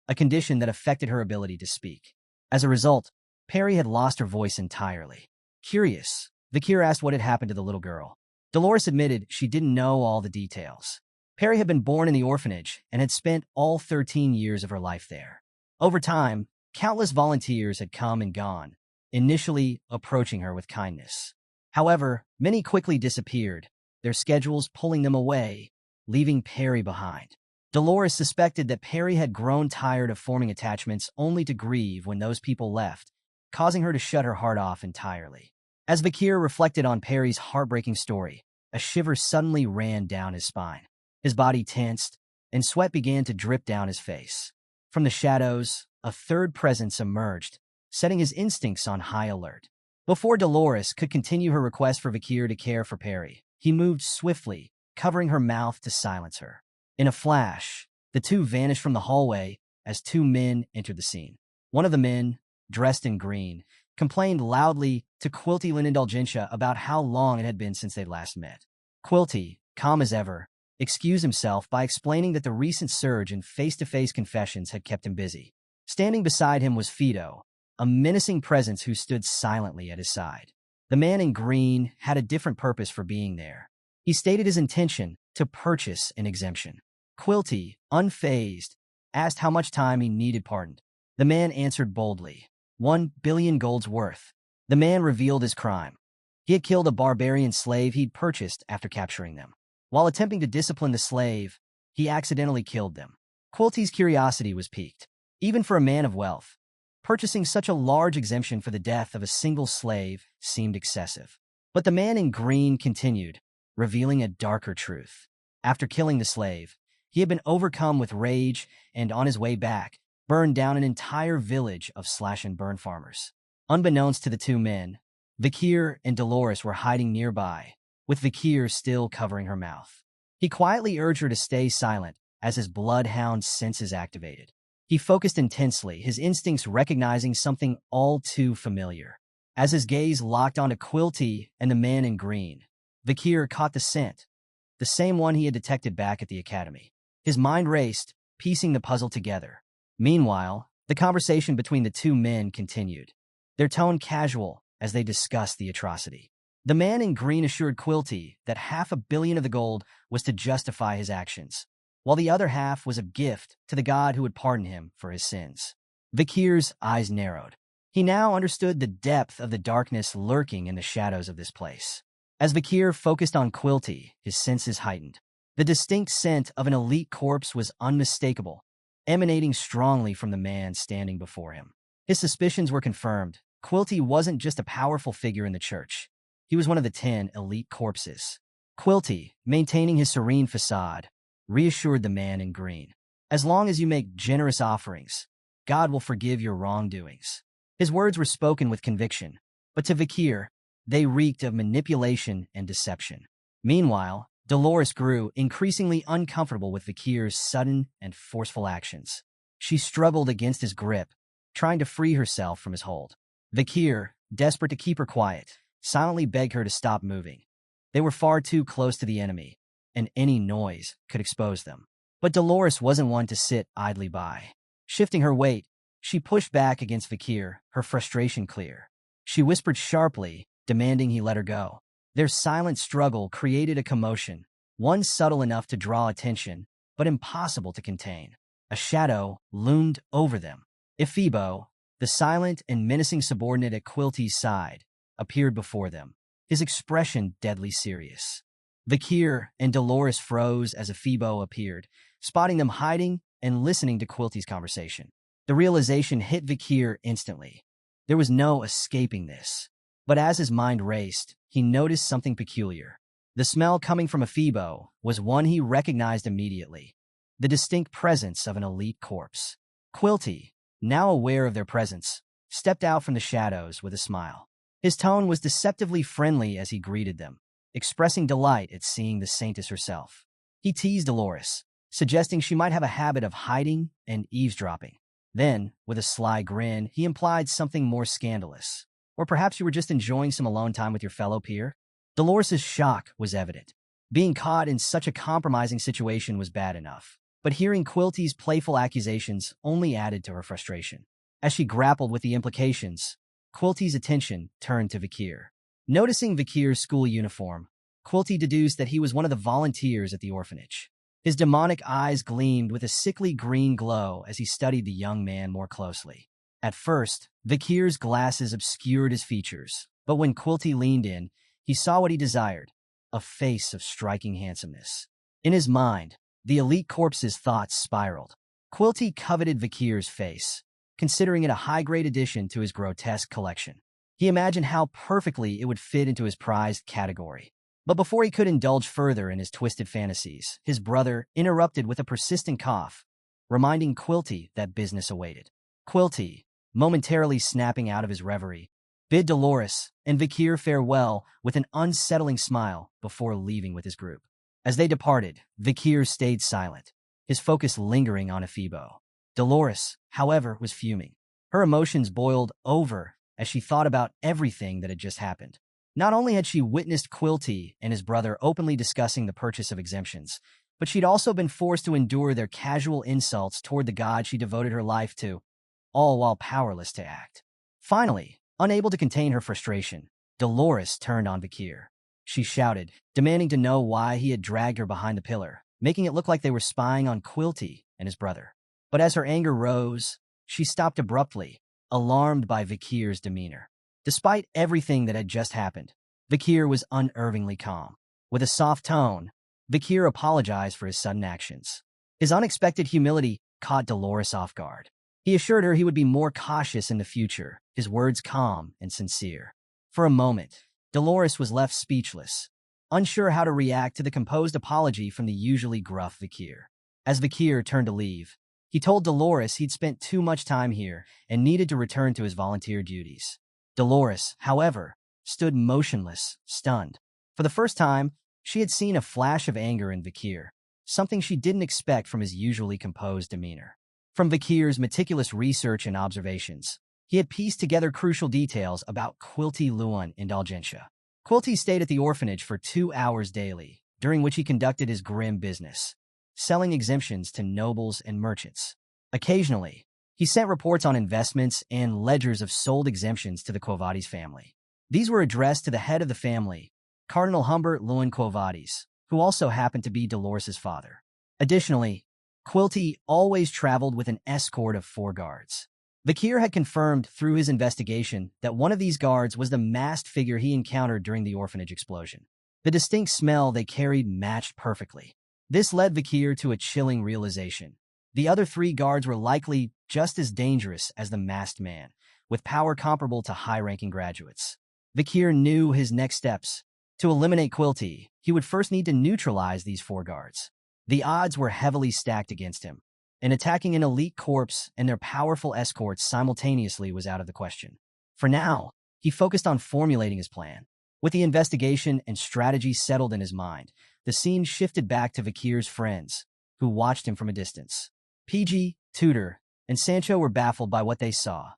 [SPEAKER 1] a condition that affected her ability to speak. As a result, Perry had lost her voice entirely. Curious, Vakir asked what had happened to the little girl. Dolores admitted she didn't know all the details. Perry had been born in the orphanage and had spent all 13 years of her life there. Over time, countless volunteers had come and gone, initially approaching her with kindness. However, many quickly disappeared, their schedules pulling them away, leaving Perry behind. Dolores suspected that Perry had grown tired of forming attachments only to grieve when those people left, causing her to shut her heart off entirely. As Vakir reflected on Perry's heartbreaking story, a shiver suddenly ran down his spine. His body tensed, and sweat began to drip down his face. From the shadows, a third presence emerged, setting his instincts on high alert. Before Dolores could continue her request for Vakir to care for Perry, he moved swiftly, covering her mouth to silence her. In a flash, the two vanished from the hallway as two men entered the scene. One of the men, dressed in green, complained loudly to Quilty Linindulgentia about how long it had been since they'd last met. Quilty, calm as ever, excused himself by explaining that the recent surge in face-to-face confessions had kept him busy. Standing beside him was Fido, a menacing presence who stood silently at his side. The man in green had a different purpose for being there. He stated his intention to purchase an exemption. Quilty, unfazed, asked how much time he needed pardoned. The man answered boldly, 1 billion gold's worth. The man revealed his crime. He had killed a barbarian slave he'd purchased after capturing them. While attempting to discipline the slave, he accidentally killed them. Quilty's curiosity was piqued. Even for a man of wealth, purchasing such a large exemption for the death of a single slave seemed excessive. But the man in green continued, revealing a darker truth. After killing the slave, he had been overcome with rage and, on his way back, burned down an entire village of slash-and-burn farmers. Unbeknownst to the two men, Vakir and Dolores were hiding nearby, with Vakir still covering her mouth. He quietly urged her to stay silent as his bloodhound senses activated. He focused intensely, his instincts recognizing something all too familiar. As his gaze locked onto Quilty and the man in green, Vakir caught the scent, the same one he had detected back at the academy. His mind raced, piecing the puzzle together. Meanwhile, the conversation between the two men continued, their tone casual as they discussed the atrocity. The man in green assured Quilty that 500 million of the gold was to justify his actions, while the other half was a gift to the god who would pardon him for his sins. Vakir's eyes narrowed. He now understood the depth of the darkness lurking in the shadows of this place. As Vakir focused on Quilty, his senses heightened. The distinct scent of an elite corpse was unmistakable, emanating strongly from the man standing before him. His suspicions were confirmed. Quilty wasn't just a powerful figure in the church. He was one of the 10 elite corpses. Quilty, maintaining his serene facade, reassured the man in green. As long as you make generous offerings, God will forgive your wrongdoings. His words were spoken with conviction, but to Vakir, they reeked of manipulation and deception. Meanwhile, Dolores grew increasingly uncomfortable with Vakir's sudden and forceful actions. She struggled against his grip, trying to free herself from his hold. Vakir, desperate to keep her quiet, silently begged her to stop moving. They were far too close to the enemy, and any noise could expose them. But Dolores wasn't one to sit idly by. Shifting her weight, she pushed back against Vakir, her frustration clear. She whispered sharply, demanding he let her go. Their silent struggle created a commotion, one subtle enough to draw attention, but impossible to contain. A shadow loomed over them. Ephibo, the silent and menacing subordinate at Quilty's side, appeared before them, his expression deadly serious. Vakir and Dolores froze as Ephibo appeared, spotting them hiding and listening to Quilty's conversation. The realization hit Vakir instantly. There was no escaping this. But as his mind raced, he noticed something peculiar. The smell coming from Ephibo was one he recognized immediately, the distinct presence of an elite corpse. Quilty, now aware of their presence, stepped out from the shadows with a smile. His tone was deceptively friendly as he greeted them, expressing delight at seeing the saintess herself. He teased Dolores, suggesting she might have a habit of hiding and eavesdropping. Then, with a sly grin, he implied something more scandalous. Or perhaps you were just enjoying some alone time with your fellow peer? Dolores' shock was evident. Being caught in such a compromising situation was bad enough, but hearing Quilty's playful accusations only added to her frustration. As she grappled with the implications, Quilty's attention turned to Vakir. Noticing Vakir's school uniform, Quilty deduced that he was one of the volunteers at the orphanage. His demonic eyes gleamed with a sickly green glow as he studied the young man more closely. At first, Vakir's glasses obscured his features, but when Quilty leaned in, he saw what he desired, a face of striking handsomeness. In his mind, the elite corpse's thoughts spiraled. Quilty coveted Vakir's face, considering it a high-grade addition to his grotesque collection. He imagined how perfectly it would fit into his prized category. But before he could indulge further in his twisted fantasies, his brother interrupted with a persistent cough, reminding Quilty that business awaited. Quilty, momentarily snapping out of his reverie, bid Dolores and Vakir farewell with an unsettling smile before leaving with his group. As they departed, Vakir stayed silent, his focus lingering on Ephibo. Dolores, however, was fuming. Her emotions boiled over as she thought about everything that had just happened. Not only had she witnessed Quilty and his brother openly discussing the purchase of exemptions, but she'd also been forced to endure their casual insults toward the god she devoted her life to, all while powerless to act. Finally, unable to contain her frustration, Dolores turned on Vakir. She shouted, demanding to know why he had dragged her behind the pillar, making it look like they were spying on Quilty and his brother. But as her anger rose, she stopped abruptly, alarmed by Vakir's demeanor. Despite everything that had just happened, Vakir was unervingly calm. With a soft tone, Vakir apologized for his sudden actions. His unexpected humility caught Dolores off guard. He assured her he would be more cautious in the future, his words calm and sincere. For a moment, Dolores was left speechless, unsure how to react to the composed apology from the usually gruff Vakir. As Vakir turned to leave, he told Dolores he'd spent too much time here and needed to return to his volunteer duties. Dolores, however, stood motionless, stunned. For the first time, she had seen a flash of anger in Vakir, something she didn't expect from his usually composed demeanor. From Vakir's meticulous research and observations, he had pieced together crucial details about Quilty Luan Indulgentia. Quilty stayed at the orphanage for 2 hours daily, during which he conducted his grim business, selling exemptions to nobles and merchants. Occasionally, he sent reports on investments and ledgers of sold exemptions to the Quo Vadis family. These were addressed to the head of the family, Cardinal Humbert Luan Quo Vadis, who also happened to be Dolores' father. Additionally, Quilty always traveled with an escort of 4 guards. Vakir had confirmed through his investigation that one of these guards was the masked figure he encountered during the orphanage explosion. The distinct smell they carried matched perfectly. This led Vakir to a chilling realization. The other 3 guards were likely just as dangerous as the masked man, with power comparable to high-ranking graduates. Vakir knew his next steps. To eliminate Quilty, he would first need to neutralize these 4 guards. The odds were heavily stacked against him, and attacking an elite corps and their powerful escorts simultaneously was out of the question. For now, he focused on formulating his plan. With the investigation and strategy settled in his mind, the scene shifted back to Vakir's friends, who watched him from a distance. PG, Tudor, and Sancho were baffled by what they saw.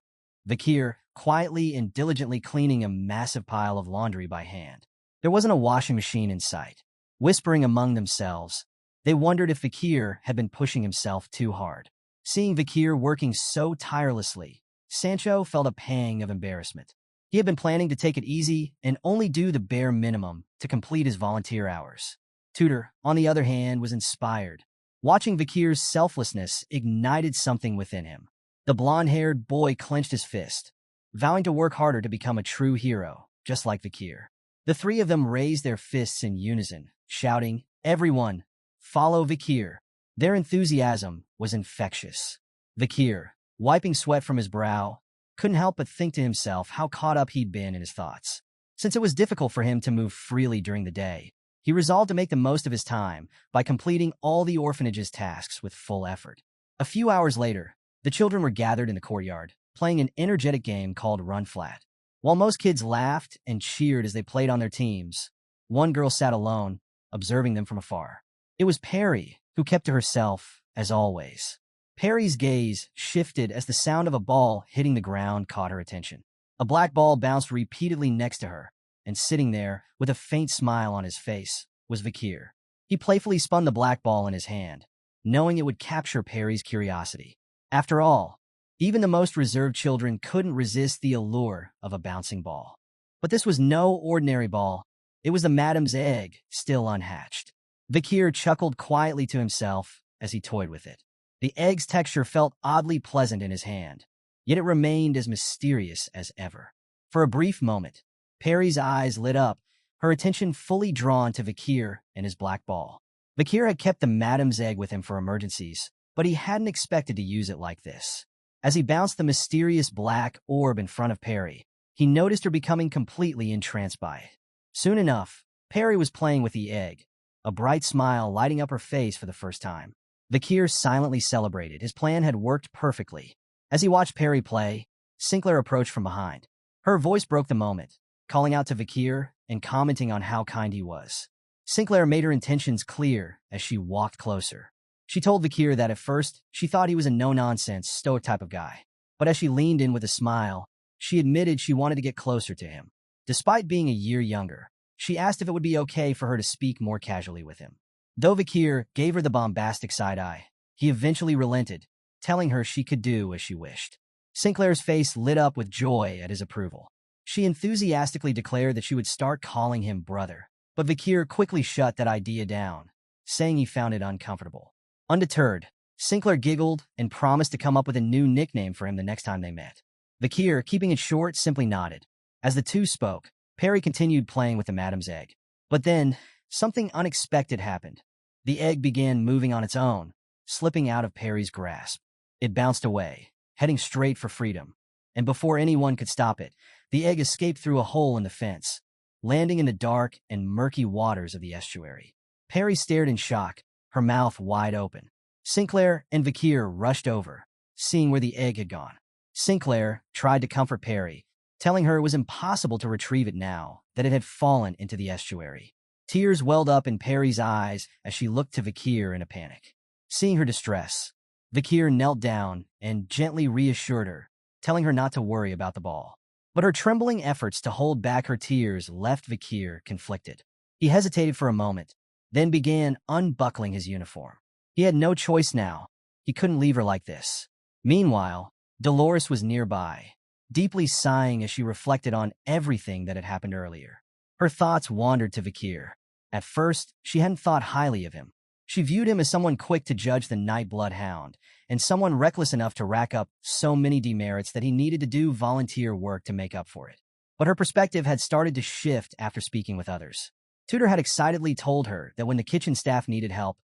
[SPEAKER 1] Vakir, quietly and diligently cleaning a massive pile of laundry by hand. There wasn't a washing machine in sight. Whispering among themselves, they wondered if Vakir had been pushing himself too hard. Seeing Vakir working so tirelessly, Sancho felt a pang of embarrassment. He had been planning to take it easy and only do the bare minimum to complete his volunteer hours. Tudor, on the other hand, was inspired. Watching Vakir's selflessness ignited something within him. The blonde-haired boy clenched his fist, vowing to work harder to become a true hero, just like Vakir. The three of them raised their fists in unison, shouting, "Everyone, follow Vakir." Their enthusiasm was infectious. Vakir, wiping sweat from his brow, couldn't help but think to himself how caught up he'd been in his thoughts. Since it was difficult for him to move freely during the day, he resolved to make the most of his time by completing all the orphanage's tasks with full effort. A few hours later, the children were gathered in the courtyard, playing an energetic game called Run Flat. While most kids laughed and cheered as they played on their teams, one girl sat alone, observing them from afar. It was Perry, who kept to herself, as always. Perry's gaze shifted as the sound of a ball hitting the ground caught her attention. A black ball bounced repeatedly next to her, and sitting there, with a faint smile on his face, was Vakir. He playfully spun the black ball in his hand, knowing it would capture Perry's curiosity. After all, even the most reserved children couldn't resist the allure of a bouncing ball. But this was no ordinary ball. It was the madam's egg, still unhatched. Vakir chuckled quietly to himself as he toyed with it. The egg's texture felt oddly pleasant in his hand, yet it remained as mysterious as ever. For a brief moment, Perry's eyes lit up, her attention fully drawn to Vakir and his black ball. Vakir had kept the madam's egg with him for emergencies, but he hadn't expected to use it like this. As he bounced the mysterious black orb in front of Perry, he noticed her becoming completely entranced by it. Soon enough, Perry was playing with the egg, a bright smile lighting up her face for the first time. Vakir silently celebrated. His plan had worked perfectly. As he watched Perry play, Sinclair approached from behind. Her voice broke the moment, calling out to Vakir and commenting on how kind he was. Sinclair made her intentions clear as she walked closer. She told Vakir that at first she thought he was a no-nonsense, stoic type of guy. But as she leaned in with a smile, she admitted she wanted to get closer to him. Despite being a year younger, she asked if it would be okay for her to speak more casually with him. Though Vakir gave her the bombastic side-eye, he eventually relented, telling her she could do as she wished. Sinclair's face lit up with joy at his approval. She enthusiastically declared that she would start calling him brother, but Vakir quickly shut that idea down, saying he found it uncomfortable. Undeterred, Sinclair giggled and promised to come up with a new nickname for him the next time they met. Vakir, keeping it short, simply nodded. As the two spoke, Perry continued playing with the madam's egg. But then, something unexpected happened. The egg began moving on its own, slipping out of Perry's grasp. It bounced away, heading straight for freedom. And before anyone could stop it, the egg escaped through a hole in the fence, landing in the dark and murky waters of the estuary. Perry stared in shock, her mouth wide open. Sinclair and Vakir rushed over, seeing where the egg had gone. Sinclair tried to comfort Perry, telling her it was impossible to retrieve it now that it had fallen into the estuary. Tears welled up in Perry's eyes as she looked to Vakir in a panic. Seeing her distress, Vakir knelt down and gently reassured her, telling her not to worry about the ball. But her trembling efforts to hold back her tears left Vakir conflicted. He hesitated for a moment, then began unbuckling his uniform. He had no choice now. He couldn't leave her like this. Meanwhile, Dolores was nearby, deeply sighing as she reflected on everything that had happened earlier. Her thoughts wandered to Vakir. At first, she hadn't thought highly of him. She viewed him as someone quick to judge the Nightblood Hound, and someone reckless enough to rack up so many demerits that he needed to do volunteer work to make up for it. But her perspective had started to shift after speaking with others. Tudor had excitedly told her that when the kitchen staff needed help,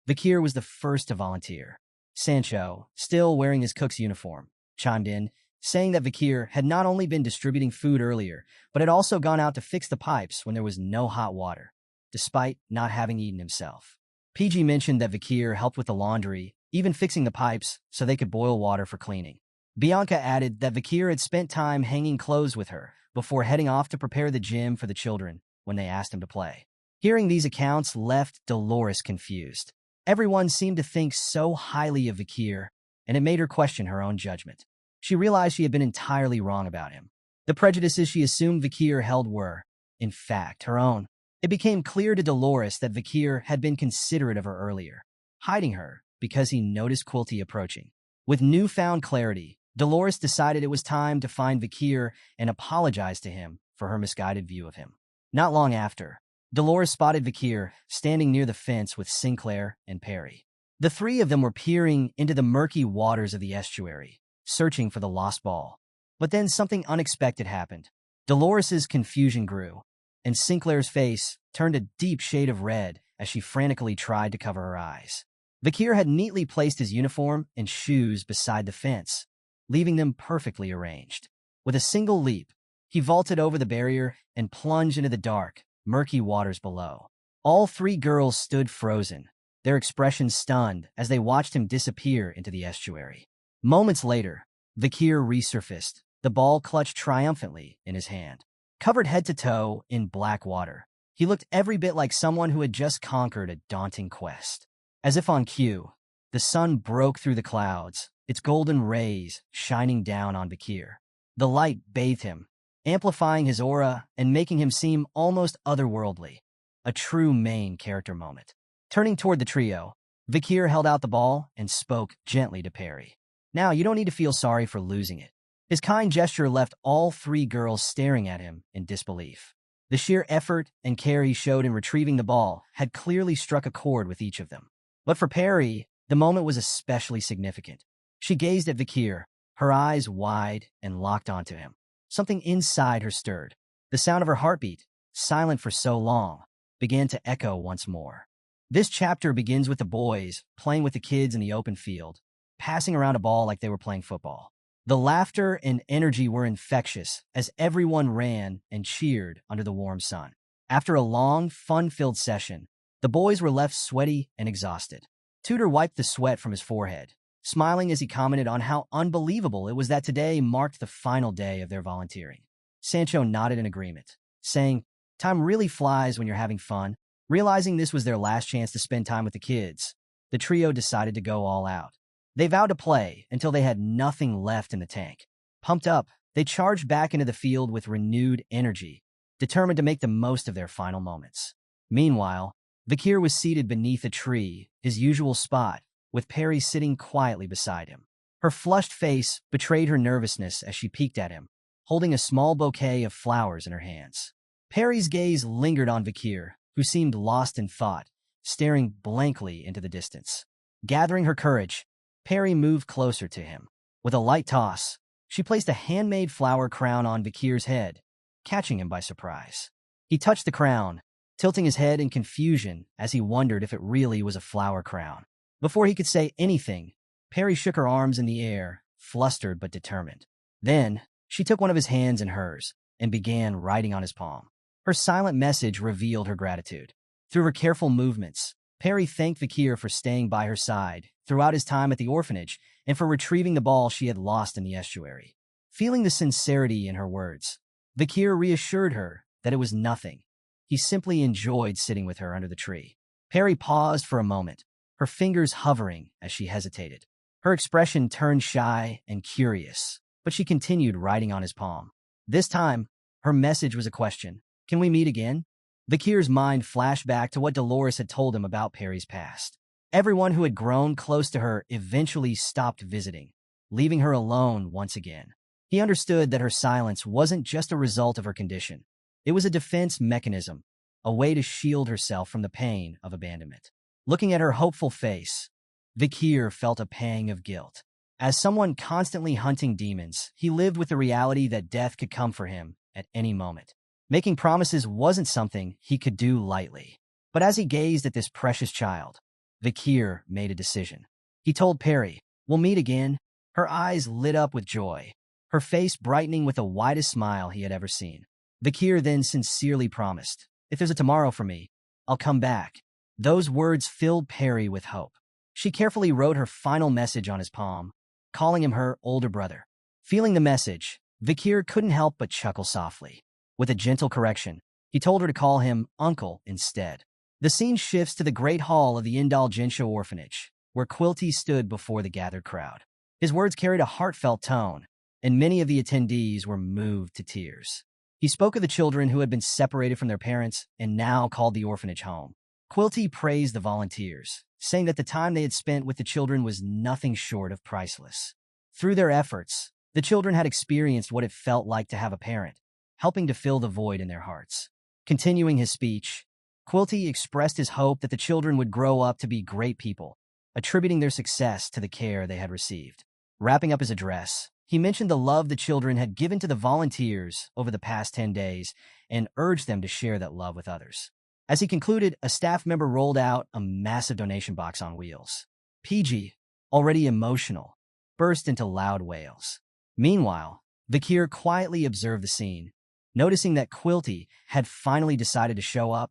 [SPEAKER 1] Vakir was the first to volunteer. Sancho, still wearing his cook's uniform, chimed in, saying that Vakir had not only been distributing food earlier, but had also gone out to fix the pipes when there was no hot water, despite not having eaten himself. PG mentioned that Vakir helped with the laundry, even fixing the pipes so they could boil water for cleaning. Bianca added that Vakir had spent time hanging clothes with her before heading off to prepare the gym for the children when they asked him to play. Hearing these accounts left Dolores confused. Everyone seemed to think so highly of Vakir, and it made her question her own judgment. She realized she had been entirely wrong about him. The prejudices she assumed Vakir held were, in fact, her own. It became clear to Dolores that Vakir had been considerate of her earlier, hiding her because he noticed Quilty approaching. With newfound clarity, Dolores decided it was time to find Vakir and apologize to him for her misguided view of him. Not long after, Dolores spotted Vakir standing near the fence with Sinclair and Perry. The three of them were peering into the murky waters of the estuary, searching for the lost ball. But then something unexpected happened. Dolores's confusion grew, and Sinclair's face turned a deep shade of red as she frantically tried to cover her eyes. Vakir had neatly placed his uniform and shoes beside the fence, leaving them perfectly arranged. With a single leap, he vaulted over the barrier and plunged into the dark, murky waters below. All three girls stood frozen, their expressions stunned as they watched him disappear into the estuary. Moments later, Vakir resurfaced, the ball clutched triumphantly in his hand. Covered head to toe in black water, he looked every bit like someone who had just conquered a daunting quest. As if on cue, the sun broke through the clouds, its golden rays shining down on Vakir. The light bathed him, amplifying his aura and making him seem almost otherworldly. A true main character moment. Turning toward the trio, Vakir held out the ball and spoke gently to Perry. Now, you don't need to feel sorry for losing it. His kind gesture left all three girls staring at him in disbelief. The sheer effort and care he showed in retrieving the ball had clearly struck a chord with each of them. But for Perry, the moment was especially significant. She gazed at Vakir, her eyes wide and locked onto him. Something inside her stirred. The sound of her heartbeat, silent for so long, began to echo once more. This chapter begins with the boys playing with the kids in the open field, passing around a ball like they were playing football. The laughter and energy were infectious as everyone ran and cheered under the warm sun. After a long, fun-filled session, the boys were left sweaty and exhausted. Tudor wiped the sweat from his forehead, smiling as he commented on how unbelievable it was that today marked the final day of their volunteering. Sancho nodded in agreement, saying, "Time really flies when you're having fun." Realizing this was their last chance to spend time with the kids, the trio decided to go all out. They vowed to play until they had nothing left in the tank. Pumped up, they charged back into the field with renewed energy, determined to make the most of their final moments. Meanwhile, Vakir was seated beneath a tree, his usual spot, with Perry sitting quietly beside him. Her flushed face betrayed her nervousness as she peeked at him, holding a small bouquet of flowers in her hands. Perry's gaze lingered on Vakir, who seemed lost in thought, staring blankly into the distance. Gathering her courage, Perry moved closer to him. With a light toss, she placed a handmade flower crown on Vakir's head, catching him by surprise. He touched the crown, tilting his head in confusion as he wondered if it really was a flower crown. Before he could say anything, Perry shook her arms in the air, flustered but determined. Then, she took one of his hands in hers and began writing on his palm. Her silent message revealed her gratitude. Through her careful movements, Perry thanked Vakir for staying by her side throughout his time at the orphanage and for retrieving the ball she had lost in the estuary. Feeling the sincerity in her words, Vakir reassured her that it was nothing. He simply enjoyed sitting with her under the tree. Perry paused for a moment, her fingers hovering as she hesitated. Her expression turned shy and curious, but she continued writing on his palm. This time, her message was a question. "Can we meet again?" Vakir's mind flashed back to what Dolores had told him about Perry's past. Everyone who had grown close to her eventually stopped visiting, leaving her alone once again. He understood that her silence wasn't just a result of her condition. It was a defense mechanism, a way to shield herself from the pain of abandonment. Looking at her hopeful face, Vakir felt a pang of guilt. As someone constantly hunting demons, he lived with the reality that death could come for him at any moment. Making promises wasn't something he could do lightly. But as he gazed at this precious child, Vakir made a decision. He told Perry, "We'll meet again." Her eyes lit up with joy, her face brightening with the widest smile he had ever seen. Vakir then sincerely promised, "If there's a tomorrow for me, I'll come back." Those words filled Perry with hope. She carefully wrote her final message on his palm, calling him her older brother. Feeling the message, Vakir couldn't help but chuckle softly. With a gentle correction, he told her to call him Uncle instead. The scene shifts to the Great Hall of the Indulgentia Orphanage, where Quilty stood before the gathered crowd. His words carried a heartfelt tone, and many of the attendees were moved to tears. He spoke of the children who had been separated from their parents and now called the orphanage home. Quilty praised the volunteers, saying that the time they had spent with the children was nothing short of priceless. Through their efforts, the children had experienced what it felt like to have a parent, helping to fill the void in their hearts. Continuing his speech, Quilty expressed his hope that the children would grow up to be great people, attributing their success to the care they had received. Wrapping up his address, he mentioned the love the children had given to the volunteers over the past 10 days and urged them to share that love with others. As he concluded, a staff member rolled out a massive donation box on wheels. PG, already emotional, burst into loud wails. Meanwhile, Vakir quietly observed the scene, noticing that Quilty had finally decided to show up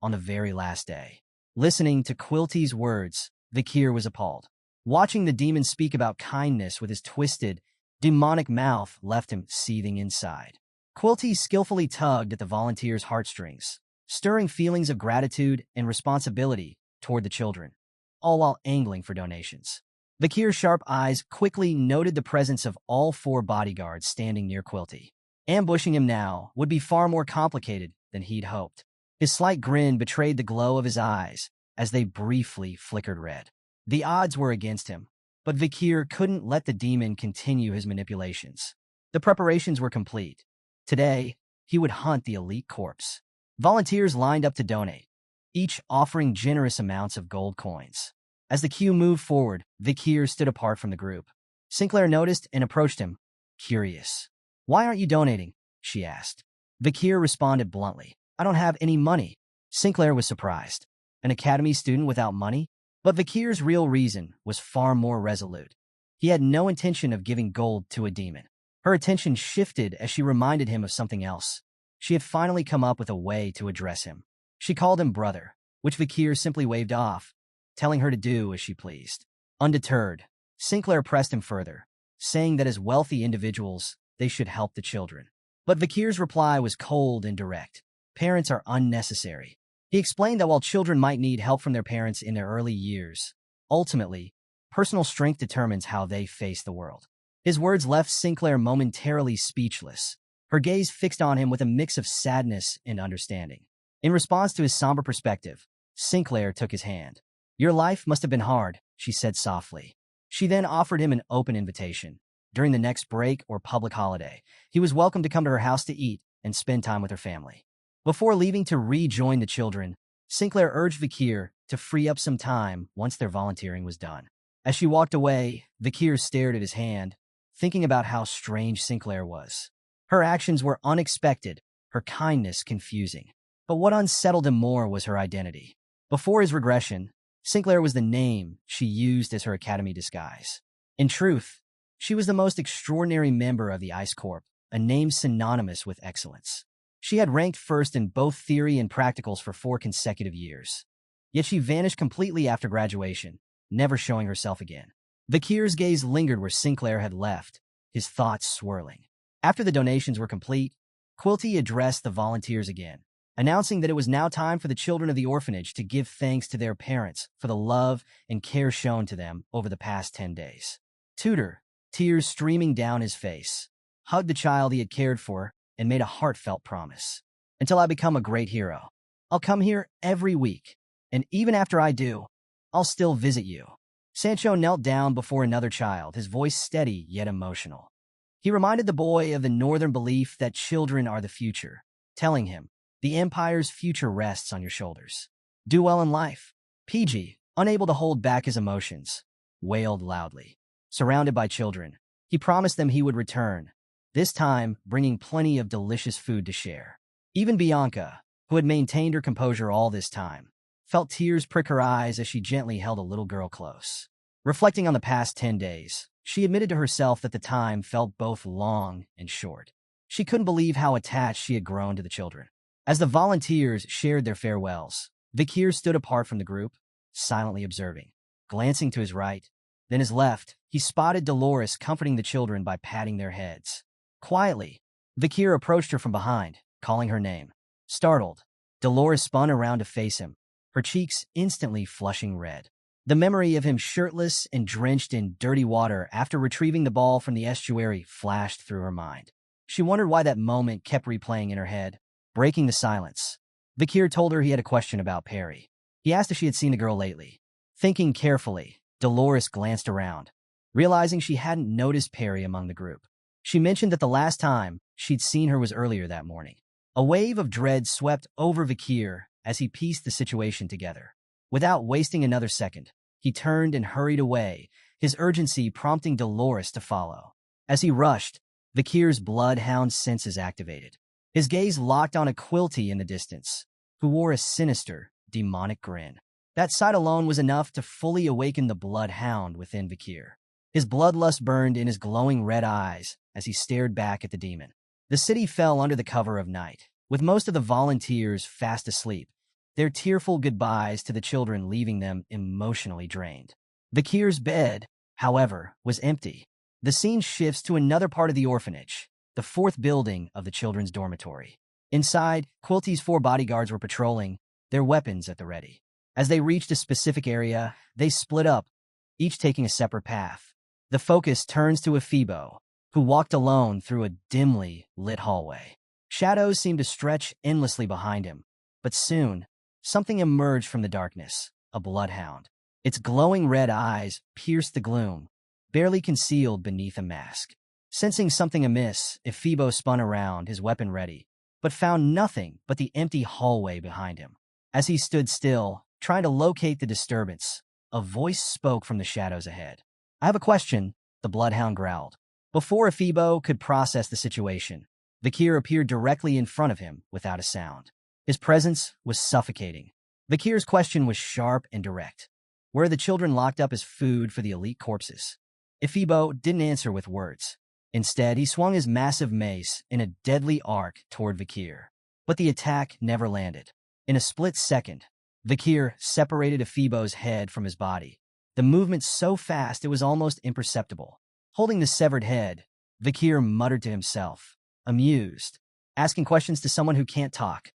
[SPEAKER 1] on the very last day. Listening to Quilty's words, Vakir was appalled. Watching the demon speak about kindness with his twisted, demonic mouth left him seething inside. Quilty skillfully tugged at the volunteers' heartstrings, stirring feelings of gratitude and responsibility toward the children, all while angling for donations. Vakir's sharp eyes quickly noted the presence of all 4 bodyguards standing near Quilty. Ambushing him now would be far more complicated than he'd hoped. His slight grin betrayed the glow of his eyes as they briefly flickered red. The odds were against him, but Vakir couldn't let the demon continue his manipulations. The preparations were complete. Today, he would hunt the elite corpse. Volunteers lined up to donate, each offering generous amounts of gold coins. As the queue moved forward, Vakir stood apart from the group. Sinclair noticed and approached him, curious. "Why aren't you donating?" she asked. Vakir responded bluntly, "I don't have any money." Sinclair was surprised. An academy student without money? But Vakir's real reason was far more resolute. He had no intention of giving gold to a demon. Her attention shifted as she reminded him of something else. She had finally come up with a way to address him. She called him brother, which Vakir simply waved off, telling her to do as she pleased. Undeterred, Sinclair pressed him further, saying that as wealthy individuals, they should help the children. But Vakir's reply was cold and direct. Parents are unnecessary. He explained that while children might need help from their parents in their early years, ultimately, personal strength determines how they face the world. His words left Sinclair momentarily speechless, her gaze fixed on him with a mix of sadness and understanding. In response to his somber perspective, Sinclair took his hand. "Your life must have been hard," she said softly. She then offered him an open invitation. During the next break or public holiday, he was welcome to come to her house to eat and spend time with her family. Before leaving to rejoin the children, Sinclair urged Vakir to free up some time once their volunteering was done. As she walked away, Vakir stared at his hand, thinking about how strange Sinclair was. Her actions were unexpected, her kindness confusing. But what unsettled him more was her identity. Before his regression, Sinclair was the name she used as her academy disguise. In truth, she was the most extraordinary member of the Ice Corps, a name synonymous with excellence. She had ranked first in both theory and practicals for 4 consecutive years. Yet she vanished completely after graduation, never showing herself again. Vakir's gaze lingered where Sinclair had left, his thoughts swirling. After the donations were complete, Quilty addressed the volunteers again, announcing that it was now time for the children of the orphanage to give thanks to their parents for the love and care shown to them over the past 10 days. Tutor, tears streaming down his face, hugged the child he had cared for and made a heartfelt promise. "Until I become a great hero, I'll come here every week, and even after I do, I'll still visit you." Sancho knelt down before another child, his voice steady yet emotional. He reminded the boy of the northern belief that children are the future, telling him, "The Empire's future rests on your shoulders. Do well in life." PG, unable to hold back his emotions, wailed loudly. Surrounded by children, he promised them he would return, this time bringing plenty of delicious food to share. Even Bianca, who had maintained her composure all this time, felt tears prick her eyes as she gently held a little girl close. Reflecting on the past 10 days, she admitted to herself that the time felt both long and short. She couldn't believe how attached she had grown to the children. As the volunteers shared their farewells, Vakir stood apart from the group, silently observing. Glancing to his right, then his left, he spotted Dolores comforting the children by patting their heads. Quietly, Vakir approached her from behind, calling her name. Startled, Dolores spun around to face him, her cheeks instantly flushing red. The memory of him shirtless and drenched in dirty water after retrieving the ball from the estuary flashed through her mind. She wondered why that moment kept replaying in her head. Breaking the silence, Vakir told her he had a question about Perry. He asked if she had seen the girl lately. Thinking carefully, Dolores glanced around, realizing she hadn't noticed Perry among the group. She mentioned that the last time she'd seen her was earlier that morning. A wave of dread swept over Vakir as he pieced the situation together. Without wasting another second, He turned and hurried away, his urgency prompting Dolores to follow. As he rushed, Vakir's bloodhound senses activated. His gaze locked on a Quilty in the distance, who wore a sinister, demonic grin. That sight alone was enough to fully awaken the bloodhound within Vakir. His bloodlust burned in his glowing red eyes as he stared back at the demon. The city fell under the cover of night, with most of the volunteers fast asleep, their tearful goodbyes to the children leaving them emotionally drained. Vakir's bed, however, was empty. The scene shifts to another part of the orphanage, the fourth building of the children's dormitory. Inside, Quilty's 4 bodyguards were patrolling, their weapons at the ready. As they reached a specific area, they split up, each taking a separate path. The focus turns to Ephibo, who walked alone through a dimly lit hallway. Shadows seemed to stretch endlessly behind him, but soon, something emerged from the darkness, a bloodhound. Its glowing red eyes pierced the gloom, barely concealed beneath a mask. Sensing something amiss, Ephibo spun around, his weapon ready, but found nothing but the empty hallway behind him. As he stood still, trying to locate the disturbance, a voice spoke from the shadows ahead. "I have a question," the bloodhound growled. Before Ephibo could process the situation, Vakir appeared directly in front of him without a sound. His presence was suffocating. Vakir's question was sharp and direct. Where are the children locked up as food for the elite corpses? Ephibo didn't answer with words. Instead, he swung his massive mace in a deadly arc toward Vakir. But the attack never landed. In a split second, Vakir separated Ephibo's head from his body, the movement so fast it was almost imperceptible. Holding the severed head, Vakir muttered to himself, amused, asking questions to someone who can't talk.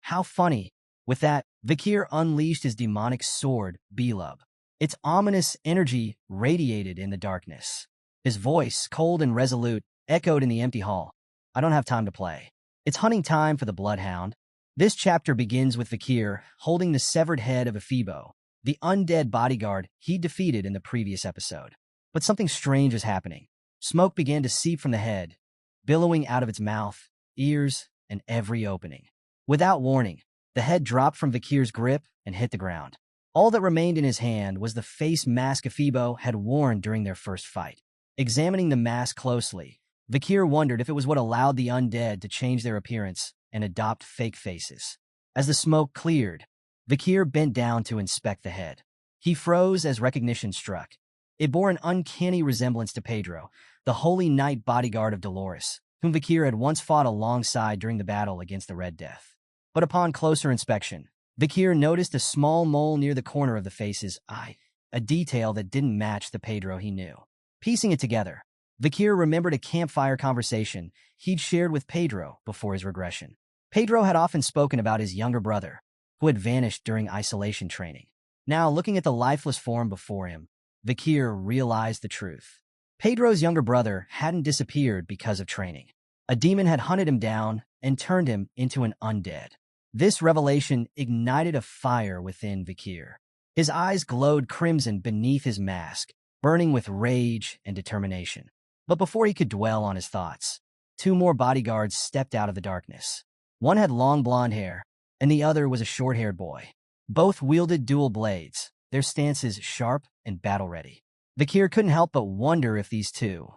[SPEAKER 1] How funny. With that, Vakir unleashed his demonic sword, Belub. Its ominous energy radiated in the darkness. His voice, cold and resolute, echoed in the empty hall. "I don't have time to play. It's hunting time for the bloodhound." This chapter begins with Vakir holding the severed head of Ephibo, the undead bodyguard he defeated in the previous episode. But something strange was happening. Smoke began to seep from the head, billowing out of its mouth, ears, and every opening. Without warning, the head dropped from Vakir's grip and hit the ground. All that remained in his hand was the face mask Ephibo had worn during their first fight. Examining the mask closely, Vakir wondered if it was what allowed the undead to change their appearance and adopt fake faces. As the smoke cleared, Vakir bent down to inspect the head. He froze as recognition struck. It bore an uncanny resemblance to Pedro, the holy knight bodyguard of Dolores, whom Vakir had once fought alongside during the battle against the Red Death. But upon closer inspection, Vakir noticed a small mole near the corner of the face's eye, a detail that didn't match the Pedro he knew. Piecing it together, Vakir remembered a campfire conversation he'd shared with Pedro before his regression. Pedro had often spoken about his younger brother, who had vanished during isolation training. Now, looking at the lifeless form before him, Vakir realized the truth. Pedro's younger brother hadn't disappeared because of training. A demon had hunted him down and turned him into an undead. This revelation ignited a fire within Vakir. His eyes glowed crimson beneath his mask, burning with rage and determination. But before he could dwell on his thoughts, 2 more bodyguards stepped out of the darkness. One had long blonde hair, and the other was a short-haired boy. Both wielded dual blades, their stances sharp and battle-ready. Vakir couldn't help but wonder if these two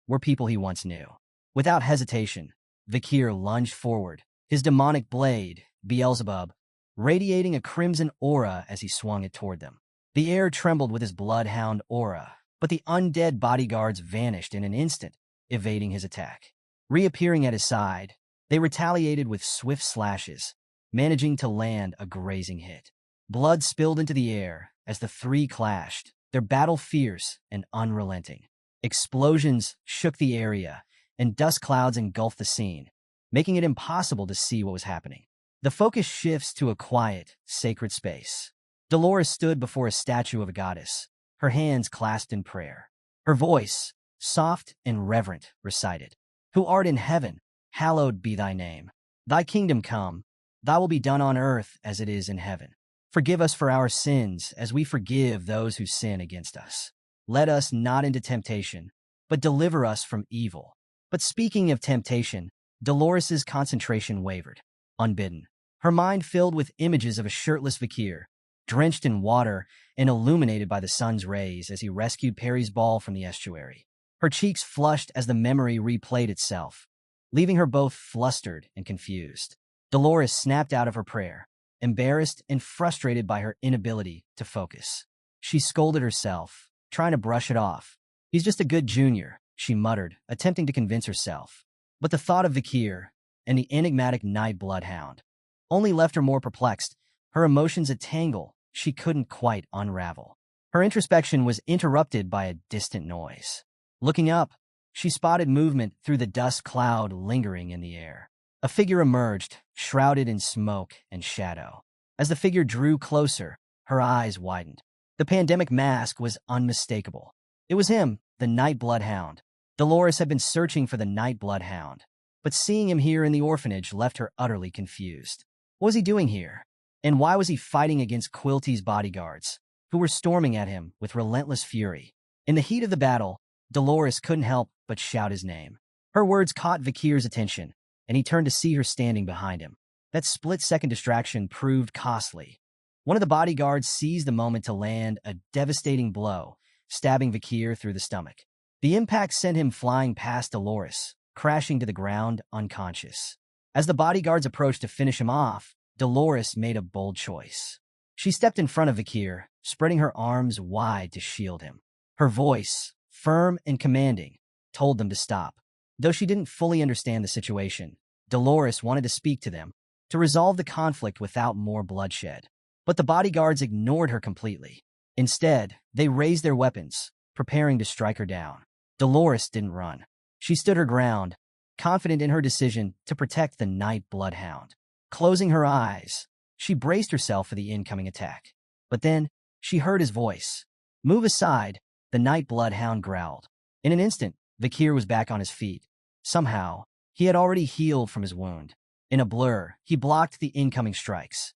[SPEAKER 1] were people he once knew. Without hesitation, Vakir lunged forward, his demonic blade, Beelzebub, radiating a crimson aura as he swung it toward them. The air trembled with his bloodhound aura, but the undead bodyguards vanished in an instant, evading his attack. Reappearing at his side, they retaliated with swift slashes, managing to land a grazing hit. Blood spilled into the air as the 3 clashed, their battle fierce and unrelenting. Explosions shook the area, and dust clouds engulfed the scene, making it impossible to see what was happening. The focus shifts to a quiet, sacred space. Dolores stood before a statue of a goddess, her hands clasped in prayer. Her voice, soft and reverent, recited, "Who art in heaven, hallowed be thy name. Thy kingdom come, thy will be done on earth as it is in heaven. Forgive us for our sins as we forgive those who sin against us. Let us not into temptation, but deliver us from evil." But speaking of temptation, Dolores's concentration wavered, unbidden. Her mind filled with images of a shirtless Vakir, drenched in water and illuminated by the sun's rays as he rescued Perry's ball from the estuary. Her cheeks flushed as the memory replayed itself, leaving her both flustered and confused. Dolores snapped out of her prayer, embarrassed and frustrated by her inability to focus. She scolded herself, trying to brush it off. "He's just a good junior," she muttered, attempting to convince herself. But the thought of Vakir and the enigmatic night bloodhound only left her more perplexed, her emotions a tangle she couldn't quite unravel. Her introspection was interrupted by a distant noise. Looking up, she spotted movement through the dust cloud lingering in the air. A figure emerged, shrouded in smoke and shadow. As the figure drew closer, her eyes widened. The pandemic mask was unmistakable. It was him, the Night Bloodhound. Dolores had been searching for the Night Bloodhound, but seeing him here in the orphanage left her utterly confused. What was he doing here? And why was he fighting against Quilty's bodyguards, who were storming at him with relentless fury? In the heat of the battle, Dolores couldn't help but shout his name. Her words caught Vakir's attention, and he turned to see her standing behind him. That split-second distraction proved costly. One of the bodyguards seized the moment to land a devastating blow, stabbing Vakir through the stomach. The impact sent him flying past Dolores, crashing to the ground unconscious. As the bodyguards approached to finish him off, Dolores made a bold choice. She stepped in front of Vakir, spreading her arms wide to shield him. Her voice, firm and commanding, told them to stop. Though she didn't fully understand the situation, Dolores wanted to speak to them, to resolve the conflict without more bloodshed. But the bodyguards ignored her completely. Instead, they raised their weapons, preparing to strike her down. Dolores didn't run. She stood her ground, confident in her decision to protect the Night Bloodhound. Closing her eyes, she braced herself for the incoming attack. But then, she heard his voice. "Move aside," the Night Bloodhound growled. In an instant, Vakir was back on his feet. Somehow, he had already healed from his wound. In a blur, he blocked the incoming strikes,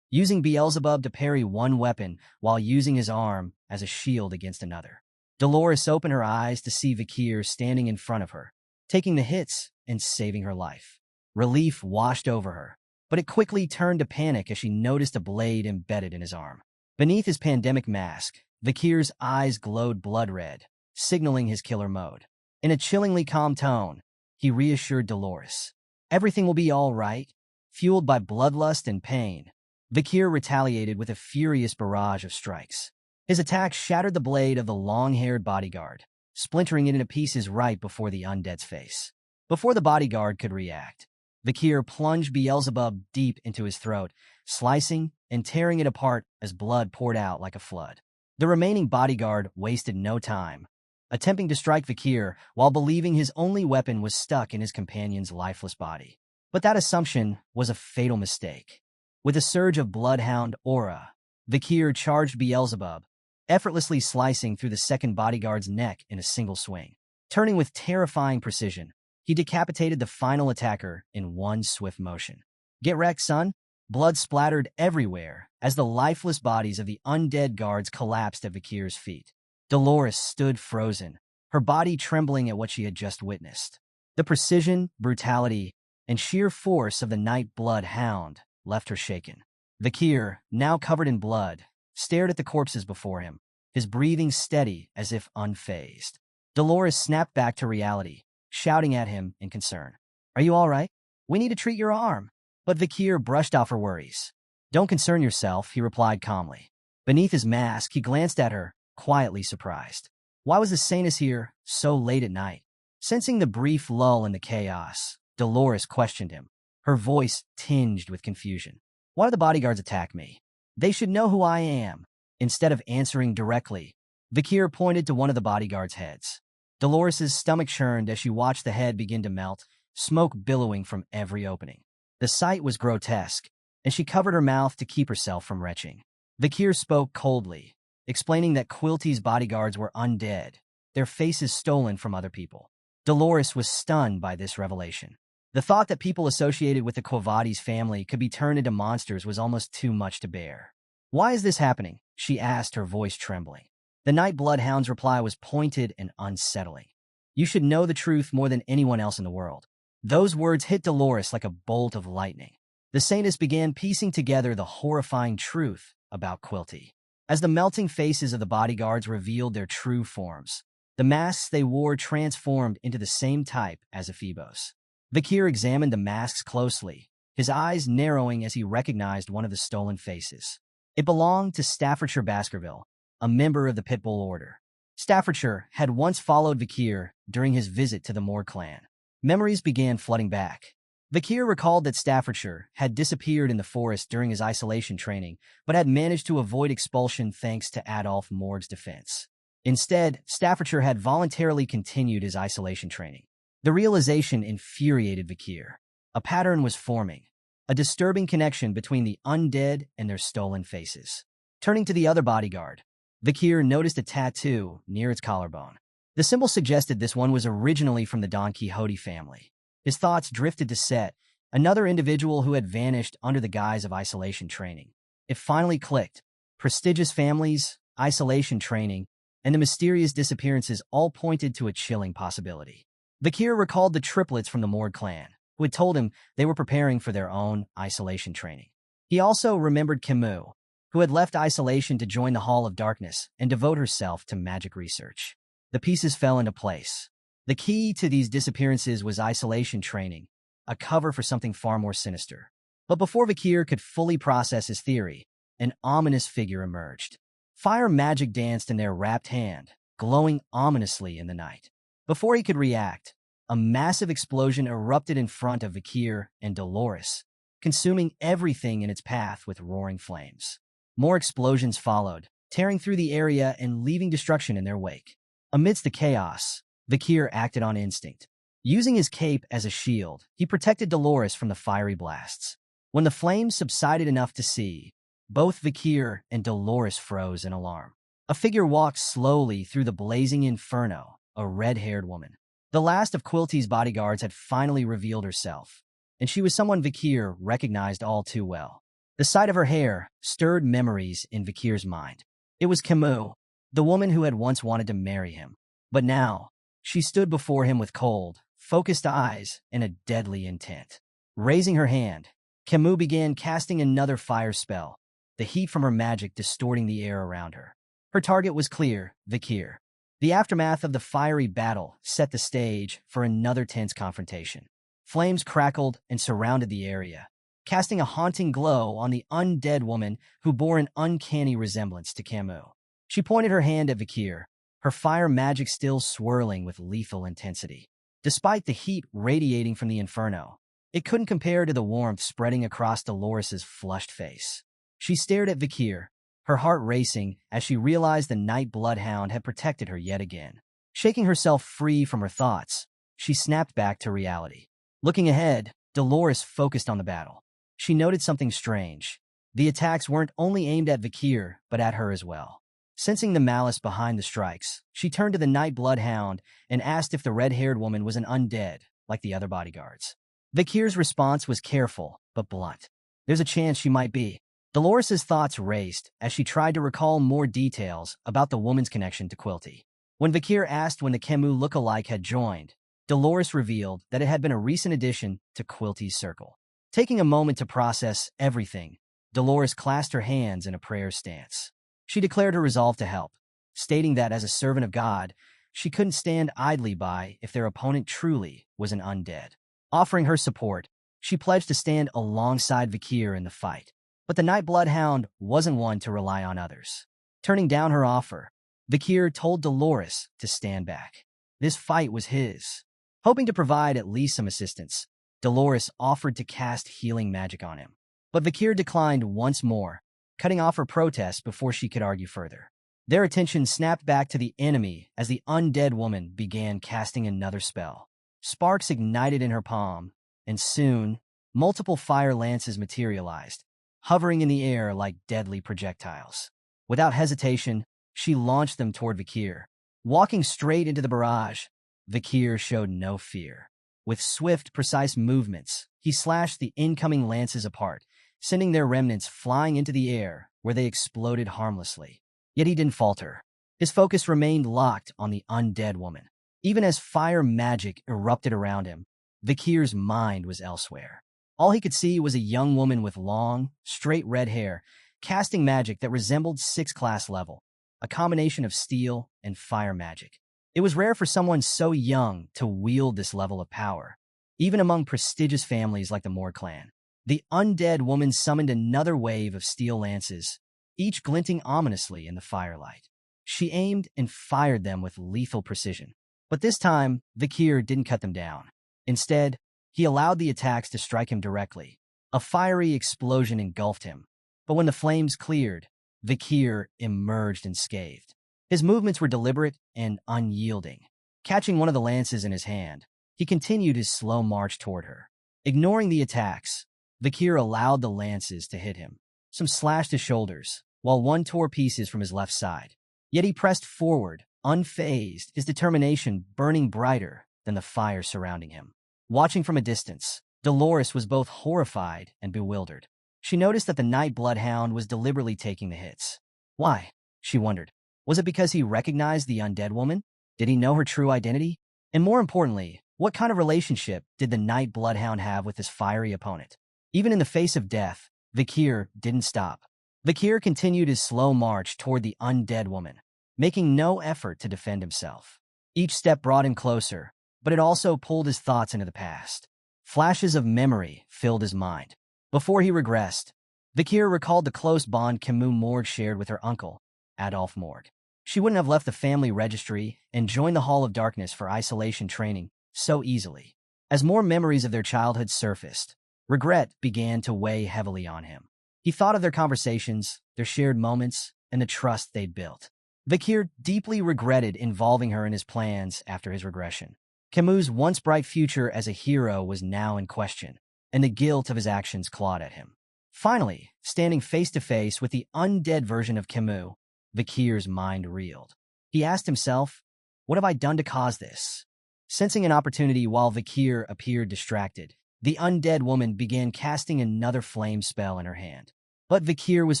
[SPEAKER 1] using Beelzebub to parry one weapon while using his arm as a shield against another. Dolores opened her eyes to see Vakir standing in front of her, taking the hits and saving her life. Relief washed over her, but it quickly turned to panic as she noticed a blade embedded in his arm. Beneath his pandemic mask, Vakir's eyes glowed blood red, signaling his killer mode. In a chillingly calm tone, he reassured Dolores. "Everything will be all right." Fueled by bloodlust and pain, Vakir retaliated with a furious barrage of strikes. His attack shattered the blade of the long-haired bodyguard, splintering it into pieces right before the undead's face. Before the bodyguard could react, Vakir plunged Beelzebub deep into his throat, slicing and tearing it apart as blood poured out like a flood. The remaining bodyguard wasted no time, attempting to strike Vakir while believing his only weapon was stuck in his companion's lifeless body. But that assumption was a fatal mistake. With a surge of bloodhound aura, Vakir charged Beelzebub, effortlessly slicing through the second bodyguard's neck in a single swing. Turning with terrifying precision, he decapitated the final attacker in one swift motion. "Get wrecked, son!" Blood splattered everywhere as the lifeless bodies of the undead guards collapsed at Vakir's feet. Dolores stood frozen, her body trembling at what she had just witnessed. The precision, brutality, and sheer force of the Night Bloodhound left her shaken. Vakir, now covered in blood, stared at the corpses before him, his breathing steady as if unfazed. Dolores snapped back to reality, shouting at him in concern. "Are you all right? We need to treat your arm." But Vakir brushed off her worries. "Don't concern yourself," he replied calmly. Beneath his mask, he glanced at her, quietly surprised. Why was the Sanus here so late at night? Sensing the brief lull in the chaos, Dolores questioned him, her voice tinged with confusion. "Why do the bodyguards attack me? They should know who I am." Instead of answering directly, Vakir pointed to one of the bodyguards' heads. Dolores' stomach churned as she watched the head begin to melt, smoke billowing from every opening. The sight was grotesque, and she covered her mouth to keep herself from retching. Vakir spoke coldly, explaining that Quilty's bodyguards were undead, their faces stolen from other people. Dolores was stunned by this revelation. The thought that people associated with the Quavati's family could be turned into monsters was almost too much to bear. "Why is this happening?" she asked, her voice trembling. The Night Bloodhound's reply was pointed and unsettling. "You should know the truth more than anyone else in the world." Those words hit Dolores like a bolt of lightning. The Sanus began piecing together the horrifying truth about Quilty. As the melting faces of the bodyguards revealed their true forms, the masks they wore transformed into the same type as Ephebos. Vakir examined the masks closely, his eyes narrowing as he recognized one of the stolen faces. It belonged to Staffordshire Baskerville, a member of the Pitbull Order. Staffordshire had once followed Vakir during his visit to the Morg clan. Memories began flooding back. Vakir recalled that Staffordshire had disappeared in the forest during his isolation training, but had managed to avoid expulsion thanks to Adolf Morg's defense. Instead, Staffordshire had voluntarily continued his isolation training. The realization infuriated Vakir. A pattern was forming, a disturbing connection between the undead and their stolen faces. Turning to the other bodyguard, Vakir noticed a tattoo near its collarbone. The symbol suggested this one was originally from the Don Quixote family. His thoughts drifted to Set, another individual who had vanished under the guise of isolation training. It finally clicked. Prestigious families, isolation training, and the mysterious disappearances all pointed to a chilling possibility. Vakir recalled the triplets from the Morg clan, who had told him they were preparing for their own isolation training. He also remembered Kimu, who had left isolation to join the Hall of Darkness and devote herself to magic research. The pieces fell into place. The key to these disappearances was isolation training, a cover for something far more sinister. But before Vakir could fully process his theory, an ominous figure emerged. Fire magic danced in their wrapped hand, glowing ominously in the night. Before he could react, a massive explosion erupted in front of Vakir and Dolores, consuming everything in its path with roaring flames. More explosions followed, tearing through the area and leaving destruction in their wake. Amidst the chaos, Vakir acted on instinct. Using his cape as a shield, he protected Dolores from the fiery blasts. When the flames subsided enough to see, both Vakir and Dolores froze in alarm. A figure walked slowly through the blazing inferno, a red-haired woman. The last of Quilty's bodyguards had finally revealed herself, and she was someone Vakir recognized all too well. The sight of her hair stirred memories in Vakir's mind. It was Kimu, the woman who had once wanted to marry him. But now, she stood before him with cold, focused eyes and a deadly intent. Raising her hand, Kimu began casting another fire spell, the heat from her magic distorting the air around her. Her target was clear, Vakir. The aftermath of the fiery battle set the stage for another tense confrontation. Flames crackled and surrounded the area, casting a haunting glow on the undead woman who bore an uncanny resemblance to Kimu. She pointed her hand at Vakir, her fire magic still swirling with lethal intensity. Despite the heat radiating from the inferno, it couldn't compare to the warmth spreading across Dolores's flushed face. She stared at Vakir, her heart racing as she realized the night bloodhound had protected her yet again. Shaking herself free from her thoughts, she snapped back to reality. Looking ahead, Dolores focused on the battle. She noted something strange. The attacks weren't only aimed at Vakir, but at her as well. Sensing the malice behind the strikes, she turned to the night bloodhound and asked if the red-haired woman was an undead, like the other bodyguards. Vakir's response was careful, but blunt. There's a chance she might be. Dolores's thoughts raced as she tried to recall more details about the woman's connection to Quilty. When Vakir asked when the Kimu look-alike had joined, Dolores revealed that it had been a recent addition to Quilty's circle. Taking a moment to process everything, Dolores clasped her hands in a prayer stance. She declared her resolve to help, stating that as a servant of God, she couldn't stand idly by if their opponent truly was an undead. Offering her support, she pledged to stand alongside Vakir in the fight. But the Night Bloodhound wasn't one to rely on others. Turning down her offer, Vakir told Dolores to stand back. This fight was his. Hoping to provide at least some assistance, Dolores offered to cast healing magic on him. But Vakir declined once more, cutting off her protest before she could argue further. Their attention snapped back to the enemy as the undead woman began casting another spell. Sparks ignited in her palm, and soon, multiple fire lances materialized, hovering in the air like deadly projectiles. Without hesitation, she launched them toward Vakir. Walking straight into the barrage, Vakir showed no fear. With swift, precise movements, he slashed the incoming lances apart, sending their remnants flying into the air where they exploded harmlessly. Yet he didn't falter. His focus remained locked on the undead woman. Even as fire magic erupted around him, Vakir's mind was elsewhere. All he could see was a young woman with long, straight red hair, casting magic that resembled 6th class level, a combination of steel and fire magic. It was rare for someone so young to wield this level of power, even among prestigious families like the Morg clan. The undead woman summoned another wave of steel lances, each glinting ominously in the firelight. She aimed and fired them with lethal precision. But this time, Vakir didn't cut them down. Instead, he allowed the attacks to strike him directly. A fiery explosion engulfed him. But when the flames cleared, Vakir emerged unscathed. His movements were deliberate and unyielding. Catching one of the lances in his hand, he continued his slow march toward her. Ignoring the attacks, Vakir allowed the lances to hit him. Some slashed his shoulders, while one tore pieces from his left side. Yet he pressed forward, unfazed, his determination burning brighter than the fire surrounding him. Watching from a distance, Dolores was both horrified and bewildered. She noticed that the Night Bloodhound was deliberately taking the hits. Why? She wondered. Was it because he recognized the undead woman? Did he know her true identity? And more importantly, what kind of relationship did the Night Bloodhound have with his fiery opponent? Even in the face of death, Vakir didn't stop. Vakir continued his slow march toward the undead woman, making no effort to defend himself. Each step brought him closer, but it also pulled his thoughts into the past. Flashes of memory filled his mind. Before he regressed, Vakir recalled the close bond Kimu Morg shared with her uncle, Adolf Morg. She wouldn't have left the family registry and joined the Hall of Darkness for isolation training so easily. As more memories of their childhood surfaced, regret began to weigh heavily on him. He thought of their conversations, their shared moments, and the trust they'd built. Vakir deeply regretted involving her in his plans after his regression. Kimu's once bright future as a hero was now in question, and the guilt of his actions clawed at him. Finally, standing face to face with the undead version of Kimu, Vakir's mind reeled. He asked himself, "What have I done to cause this?" Sensing an opportunity while Vakir appeared distracted, the undead woman began casting another flame spell in her hand. But Vakir was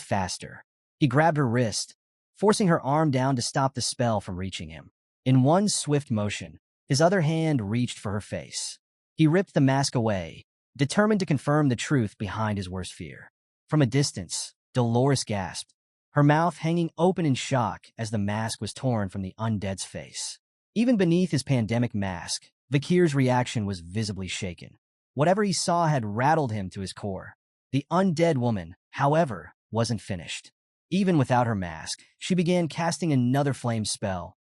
[SPEAKER 1] faster. He grabbed her wrist, forcing her arm down to stop the spell from reaching him. In one swift motion, his other hand reached for her face. He ripped the mask away, determined to confirm the truth behind his worst fear. From a distance, Dolores gasped, her mouth hanging open in shock as the mask was torn from the undead's face. Even beneath his pandemic mask, Vakir's reaction was visibly shaken. Whatever he saw had rattled him to his core. The undead woman, however, wasn't finished. Even without her mask, she began casting another flame spell,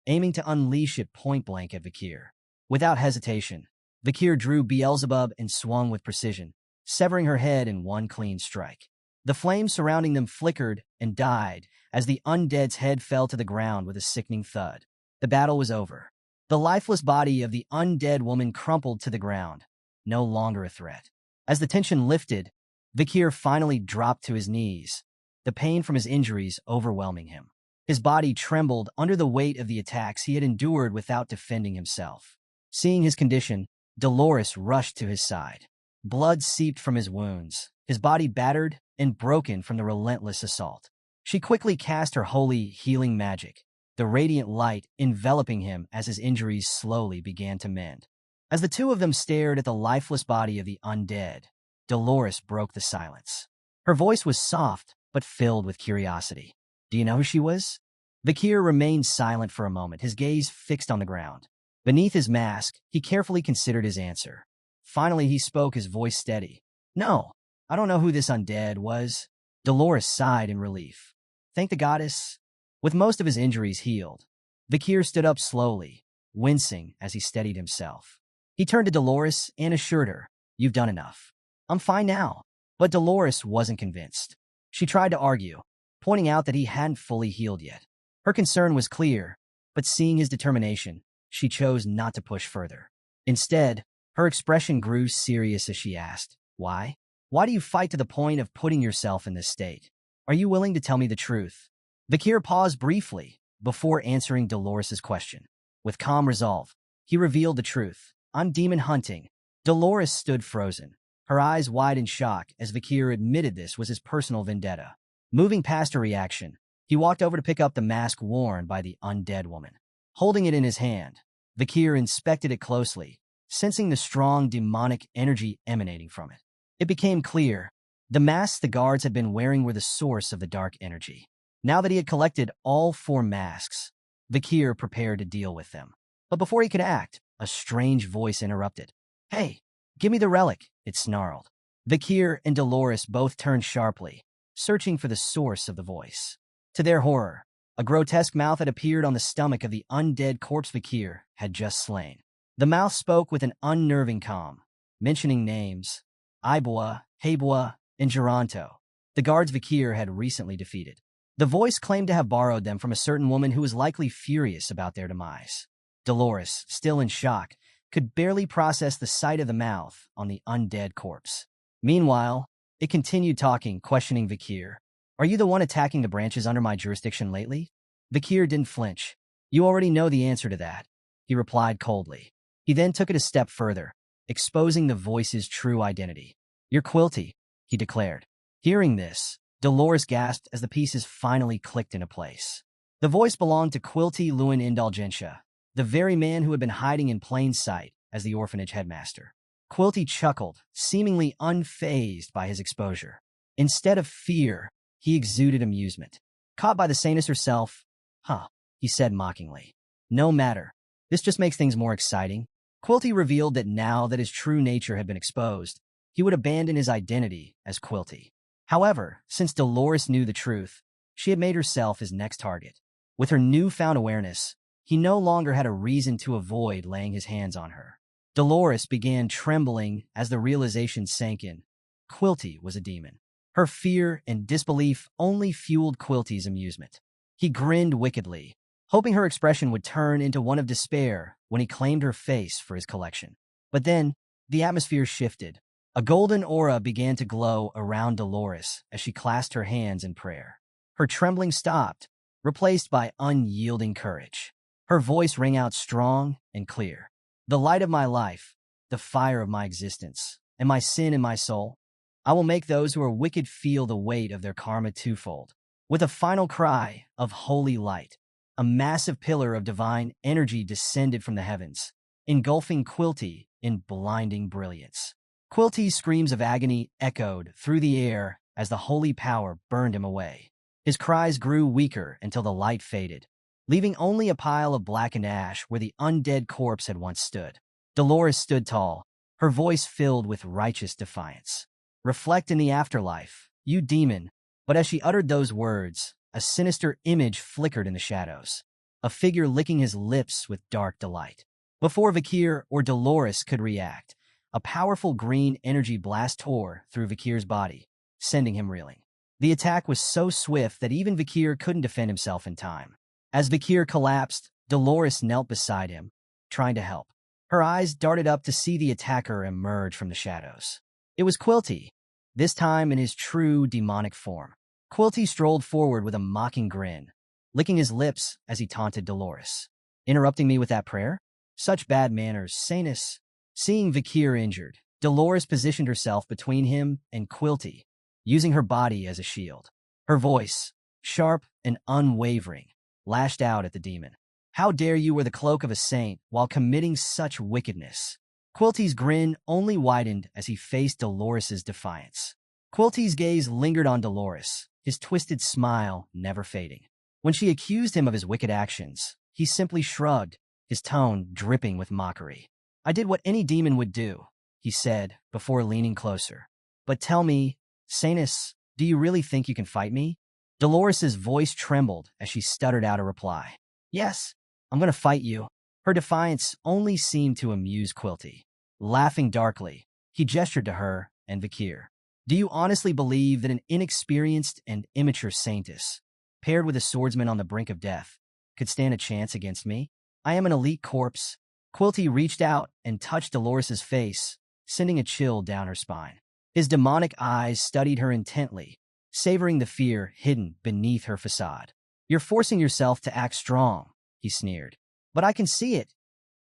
[SPEAKER 1] aiming to unleash it point-blank at Vakir. Without hesitation, Vakir drew Beelzebub and swung with precision, severing her head in one clean strike. The flames surrounding them flickered and died as the undead's head fell to the ground with a sickening thud. The battle was over. The lifeless body of the undead woman crumpled to the ground, no longer a threat. As the tension lifted, Vakir finally dropped to his knees, the pain from his injuries overwhelming him. His body trembled under the weight of the attacks he had endured without defending himself. Seeing his condition, Dolores rushed to his side. Blood seeped from his wounds, his body battered and broken from the relentless assault. She quickly cast her holy healing magic, the radiant light enveloping him as his injuries slowly began to mend. As the two of them stared at the lifeless body of the undead, Dolores broke the silence. Her voice was soft, but filled with curiosity. "Do you know who she was?" Vakir remained silent for a moment, his gaze fixed on the ground. Beneath his mask, he carefully considered his answer. Finally, he spoke, his voice steady. "No, I don't know who this undead was." Dolores sighed in relief. Thank the goddess. With most of his injuries healed, Vakir stood up slowly, wincing as he steadied himself. He turned to Dolores and assured her, "You've done enough. I'm fine now." But Dolores wasn't convinced. She tried to argue, pointing out that he hadn't fully healed yet. Her concern was clear, but seeing his determination, she chose not to push further. Instead, her expression grew serious as she asked, "Why? Why do you fight to the point of putting yourself in this state? Are you willing to tell me the truth?" Vakir paused briefly before answering Dolores' question. With calm resolve, he revealed the truth. "I'm demon hunting." Dolores stood frozen, her eyes wide in shock as Vakir admitted this was his personal vendetta. Moving past her reaction, he walked over to pick up the mask worn by the undead woman. Holding it in his hand, Vakir inspected it closely, sensing the strong demonic energy emanating from it. It became clear The masks the guards had been wearing were the source of the dark energy. Now that he had collected all 4 masks, Vakir prepared to deal with them. But before he could act, a strange voice interrupted. "Hey, give me the relic," it snarled. Vakir and Dolores both turned sharply, searching for the source of the voice. To their horror, a grotesque mouth had appeared on the stomach of the undead corpse Vakir had just slain. The mouth spoke with an unnerving calm, mentioning names: Ibua, Hebua, and Geronto, the guards Vakir had recently defeated. The voice claimed to have borrowed them from a certain woman who was likely furious about their demise. Dolores, still in shock, could barely process the sight of the mouth on the undead corpse. Meanwhile, it continued talking, questioning Vakir. "Are you the one attacking the branches under my jurisdiction lately?" Vakir didn't flinch. "You already know the answer to that," he replied coldly. He then took it a step further, exposing the voice's true identity. "You're Quilty," he declared. Hearing this, Dolores gasped as the pieces finally clicked into place. The voice belonged to Quilty Lewin Indulgentia, the very man who had been hiding in plain sight as the orphanage headmaster. Quilty chuckled, seemingly unfazed by his exposure. Instead of fear, he exuded amusement. "Caught by the Saintess herself? Huh," he said mockingly. "No matter. This just makes things more exciting." Quilty revealed that now that his true nature had been exposed, he would abandon his identity as Quilty. However, since Dolores knew the truth, she had made herself his next target. With her newfound awareness, he no longer had a reason to avoid laying his hands on her. Dolores began trembling as the realization sank in. Quilty was a demon. Her fear and disbelief only fueled Quilty's amusement. He grinned wickedly, hoping her expression would turn into one of despair when he claimed her face for his collection. But then, the atmosphere shifted. A golden aura began to glow around Dolores as she clasped her hands in prayer. Her trembling stopped, replaced by unyielding courage. Her voice rang out strong and clear. "The light of my life, the fire of my existence, and my sin in my soul, I will make those who are wicked feel the weight of their karma twofold." With a final cry of holy light, a massive pillar of divine energy descended from the heavens, engulfing Quilty in blinding brilliance. Quilty's screams of agony echoed through the air as the holy power burned him away. His cries grew weaker until the light faded, leaving only a pile of blackened ash where the undead corpse had once stood. Dolores stood tall, her voice filled with righteous defiance. "Reflect in the afterlife, you demon." But as she uttered those words, a sinister image flickered in the shadows, a figure licking his lips with dark delight. Before Vakir or Dolores could react, a powerful green energy blast tore through Vakir's body, sending him reeling. The attack was so swift that even Vakir couldn't defend himself in time. As Vakir collapsed, Dolores knelt beside him, trying to help. Her eyes darted up to see the attacker emerge from the shadows. It was Quilty, this time in his true demonic form. Quilty strolled forward with a mocking grin, licking his lips as he taunted Dolores. "Interrupting me with that prayer? Such bad manners, Saintess." Seeing Vakir injured, Dolores positioned herself between him and Quilty, using her body as a shield. Her voice, sharp and unwavering, lashed out at the demon. "How dare you wear the cloak of a saint while committing such wickedness?" Quilty's grin only widened as he faced Dolores's defiance. Quilty's gaze lingered on Dolores, his twisted smile never fading. When she accused him of his wicked actions, he simply shrugged, his tone dripping with mockery. "I did what any demon would do," he said, before leaning closer. "But tell me, Saintess, do you really think you can fight me?" Dolores's voice trembled as she stuttered out a reply. "Yes, I'm going to fight you." Her defiance only seemed to amuse Quilty. Laughing darkly, he gestured to her and Vakir. "Do you honestly believe that an inexperienced and immature Saintess, paired with a swordsman on the brink of death, could stand a chance against me? I am an elite corpse." Quilty reached out and touched Dolores's face, sending a chill down her spine. His demonic eyes studied her intently, savoring the fear hidden beneath her facade. "You're forcing yourself to act strong," he sneered. "But I can see it,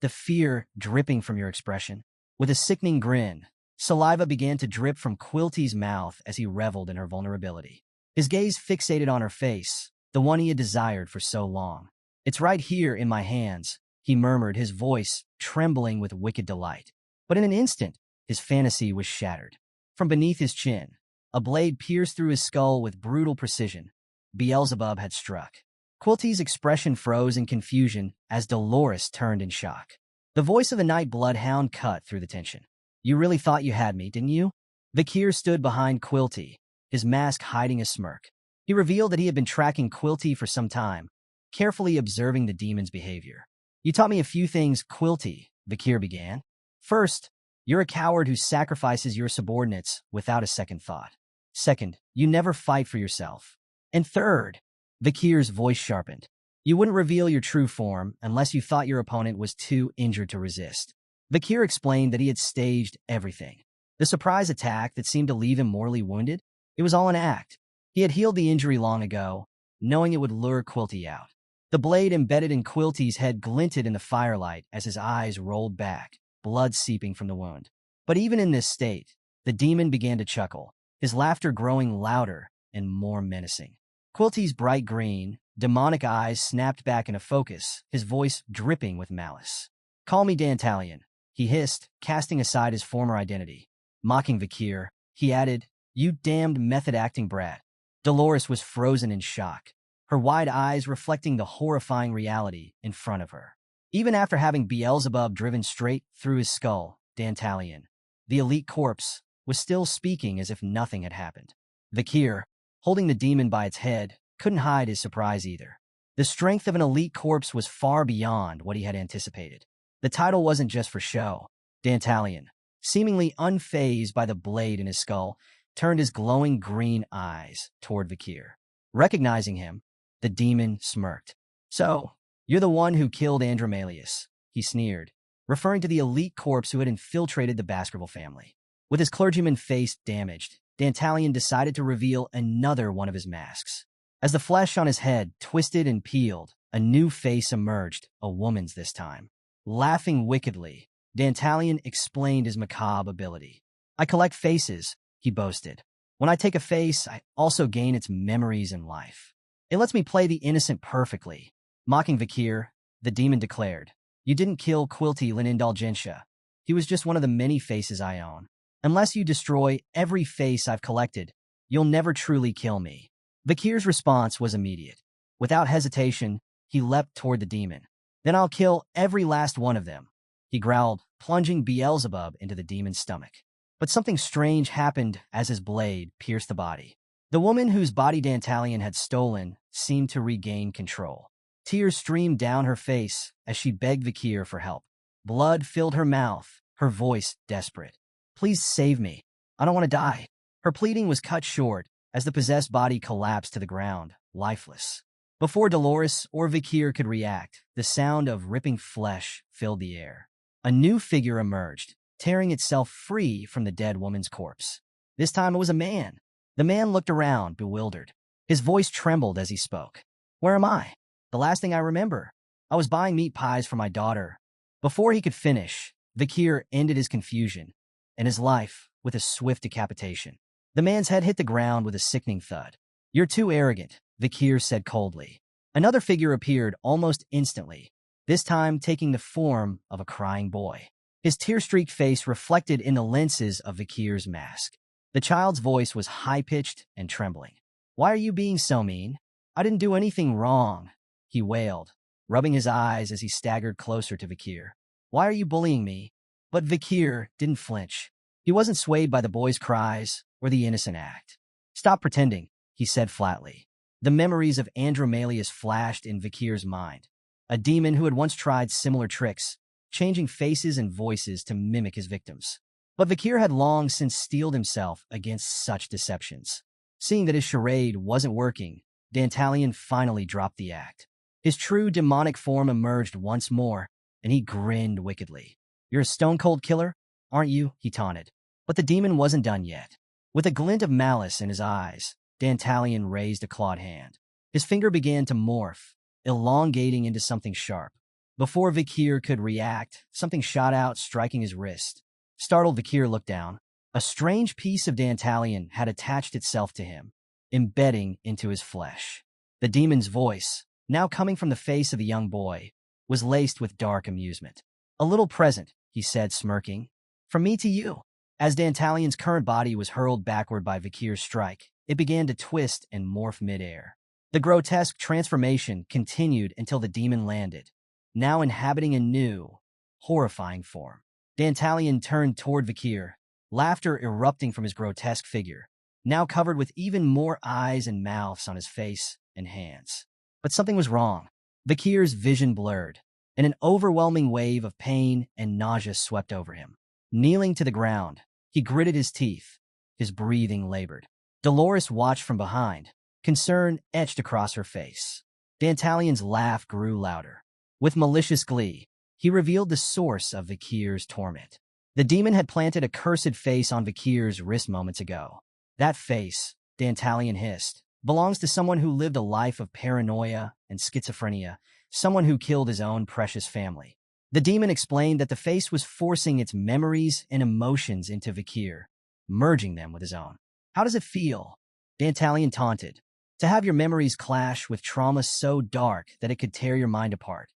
[SPEAKER 1] the fear dripping from your expression." With a sickening grin, saliva began to drip from Quilty's mouth as he reveled in her vulnerability. His gaze fixated on her face, the one he had desired for so long. "It's right here in my hands," he murmured, his voice trembling with wicked delight. But in an instant, his fantasy was shattered. From beneath his chin, A blade pierced through his skull with brutal precision. Beelzebub had struck. Quilty's expression froze in confusion as Dolores turned in shock. The voice of the night bloodhound cut through the tension. "You really thought you had me, didn't you?" Vakir stood behind Quilty, his mask hiding a smirk. He revealed that he had been tracking Quilty for some time, carefully observing the demon's behavior. "You taught me a few things, Quilty," Vakir began. "First, you're a coward who sacrifices your subordinates without a second thought. Second, you never fight for yourself. And third," Vakir's voice sharpened, "you wouldn't reveal your true form unless you thought your opponent was too injured to resist." Vakir explained that he had staged everything. The surprise attack that seemed to leave him mortally wounded, it was all an act. He had healed the injury long ago, knowing it would lure Quilty out. The blade embedded in Quilty's head glinted in the firelight as his eyes rolled back, blood seeping from the wound. But even in this state, the demon began to chuckle, his laughter growing louder and more menacing. Quilty's bright green, demonic eyes snapped back into focus, his voice dripping with malice. "Call me Dantalion," he hissed, casting aside his former identity. Mocking Vakir, he added, "You damned method-acting brat." Dolores was frozen in shock, her wide eyes reflecting the horrifying reality in front of her. Even after having Beelzebub driven straight through his skull, Dantalion, the elite corpse, was still speaking as if nothing had happened. Vakir, holding the demon by its head, couldn't hide his surprise either. The strength of an elite corpse was far beyond what he had anticipated. The title wasn't just for show. Dantalion, seemingly unfazed by the blade in his skull, turned his glowing green eyes toward Vakir. Recognizing him, the demon smirked. "So, you're the one who killed Andromalius," he sneered, referring to the elite corpse who had infiltrated the Baskerville family. With his clergyman face damaged, Dantalion decided to reveal another one of his masks. As the flesh on his head twisted and peeled, a new face emerged, a woman's this time. Laughing wickedly, Dantalion explained his macabre ability. "I collect faces," he boasted. "When I take a face, I also gain its memories and life. It lets me play the innocent perfectly." Mocking Vakir, the demon declared, "You didn't kill Quilty L'Indulgentia. He was just one of the many faces I own. Unless you destroy every face I've collected, you'll never truly kill me." Vakir's response was immediate. Without hesitation, he leapt toward the demon. "Then I'll kill every last one of them," he growled, plunging Beelzebub into the demon's stomach. But something strange happened as his blade pierced the body. The woman whose body Dantalion had stolen seemed to regain control. Tears streamed down her face as she begged Vakir for help. Blood filled her mouth, her voice desperate. "Please save me. I don't want to die." Her pleading was cut short as the possessed body collapsed to the ground, lifeless. Before Dolores or Vakir could react, the sound of ripping flesh filled the air. A new figure emerged, tearing itself free from the dead woman's corpse. This time it was a man. The man looked around, bewildered. His voice trembled as he spoke. "Where am I? The last thing I remember, I was buying meat pies for my daughter." Before he could finish, Vakir ended his confusion and his life with a swift decapitation. The man's head hit the ground with a sickening thud. "You're too arrogant," Vakir said coldly. Another figure appeared almost instantly, this time taking the form of a crying boy. His tear-streaked face reflected in the lenses of Vakir's mask. The child's voice was high-pitched and trembling. "Why are you being so mean? I didn't do anything wrong," he wailed, rubbing his eyes as he staggered closer to Vakir. "Why are you bullying me?" But Vakir didn't flinch. He wasn't swayed by the boy's cries or the innocent act. "Stop pretending," he said flatly. The memories of Andromalius flashed in Vakir's mind, a demon who had once tried similar tricks, changing faces and voices to mimic his victims. But Vakir had long since steeled himself against such deceptions. Seeing that his charade wasn't working, Dantalion finally dropped the act. His true demonic form emerged once more, and he grinned wickedly. "You're a stone-cold killer, aren't you?" he taunted. But the demon wasn't done yet. With a glint of malice in his eyes, Dantalion raised a clawed hand. His finger began to morph, elongating into something sharp. Before Vakir could react, something shot out, striking his wrist. Startled, Vakir looked down. A strange piece of Dantalion had attached itself to him, embedding into his flesh. The demon's voice, now coming from the face of the young boy, was laced with dark amusement. "A little present," he said, smirking. "From me to you." As Dantalion's current body was hurled backward by Vakir's strike, it began to twist and morph midair. The grotesque transformation continued until the demon landed, now inhabiting a new, horrifying form. Dantalion turned toward Vakir, laughter erupting from his grotesque figure, now covered with even more eyes and mouths on his face and hands. But something was wrong. Vakir's vision blurred, and an overwhelming wave of pain and nausea swept over him. Kneeling to the ground, he gritted his teeth, his breathing labored. Dolores watched from behind, concern etched across her face. Dantalion's laugh grew louder. With malicious glee, he revealed the source of Vakir's torment. The demon had planted a cursed face on Vakir's wrist moments ago. That face, Dantalion hissed, belongs to someone who lived a life of paranoia and schizophrenia, someone who killed his own precious family. The demon explained that the face was forcing its memories and emotions into Vakir, merging them with his own. How does it feel? Dantalion taunted. To have your memories clash with trauma so dark that it could tear your mind apart.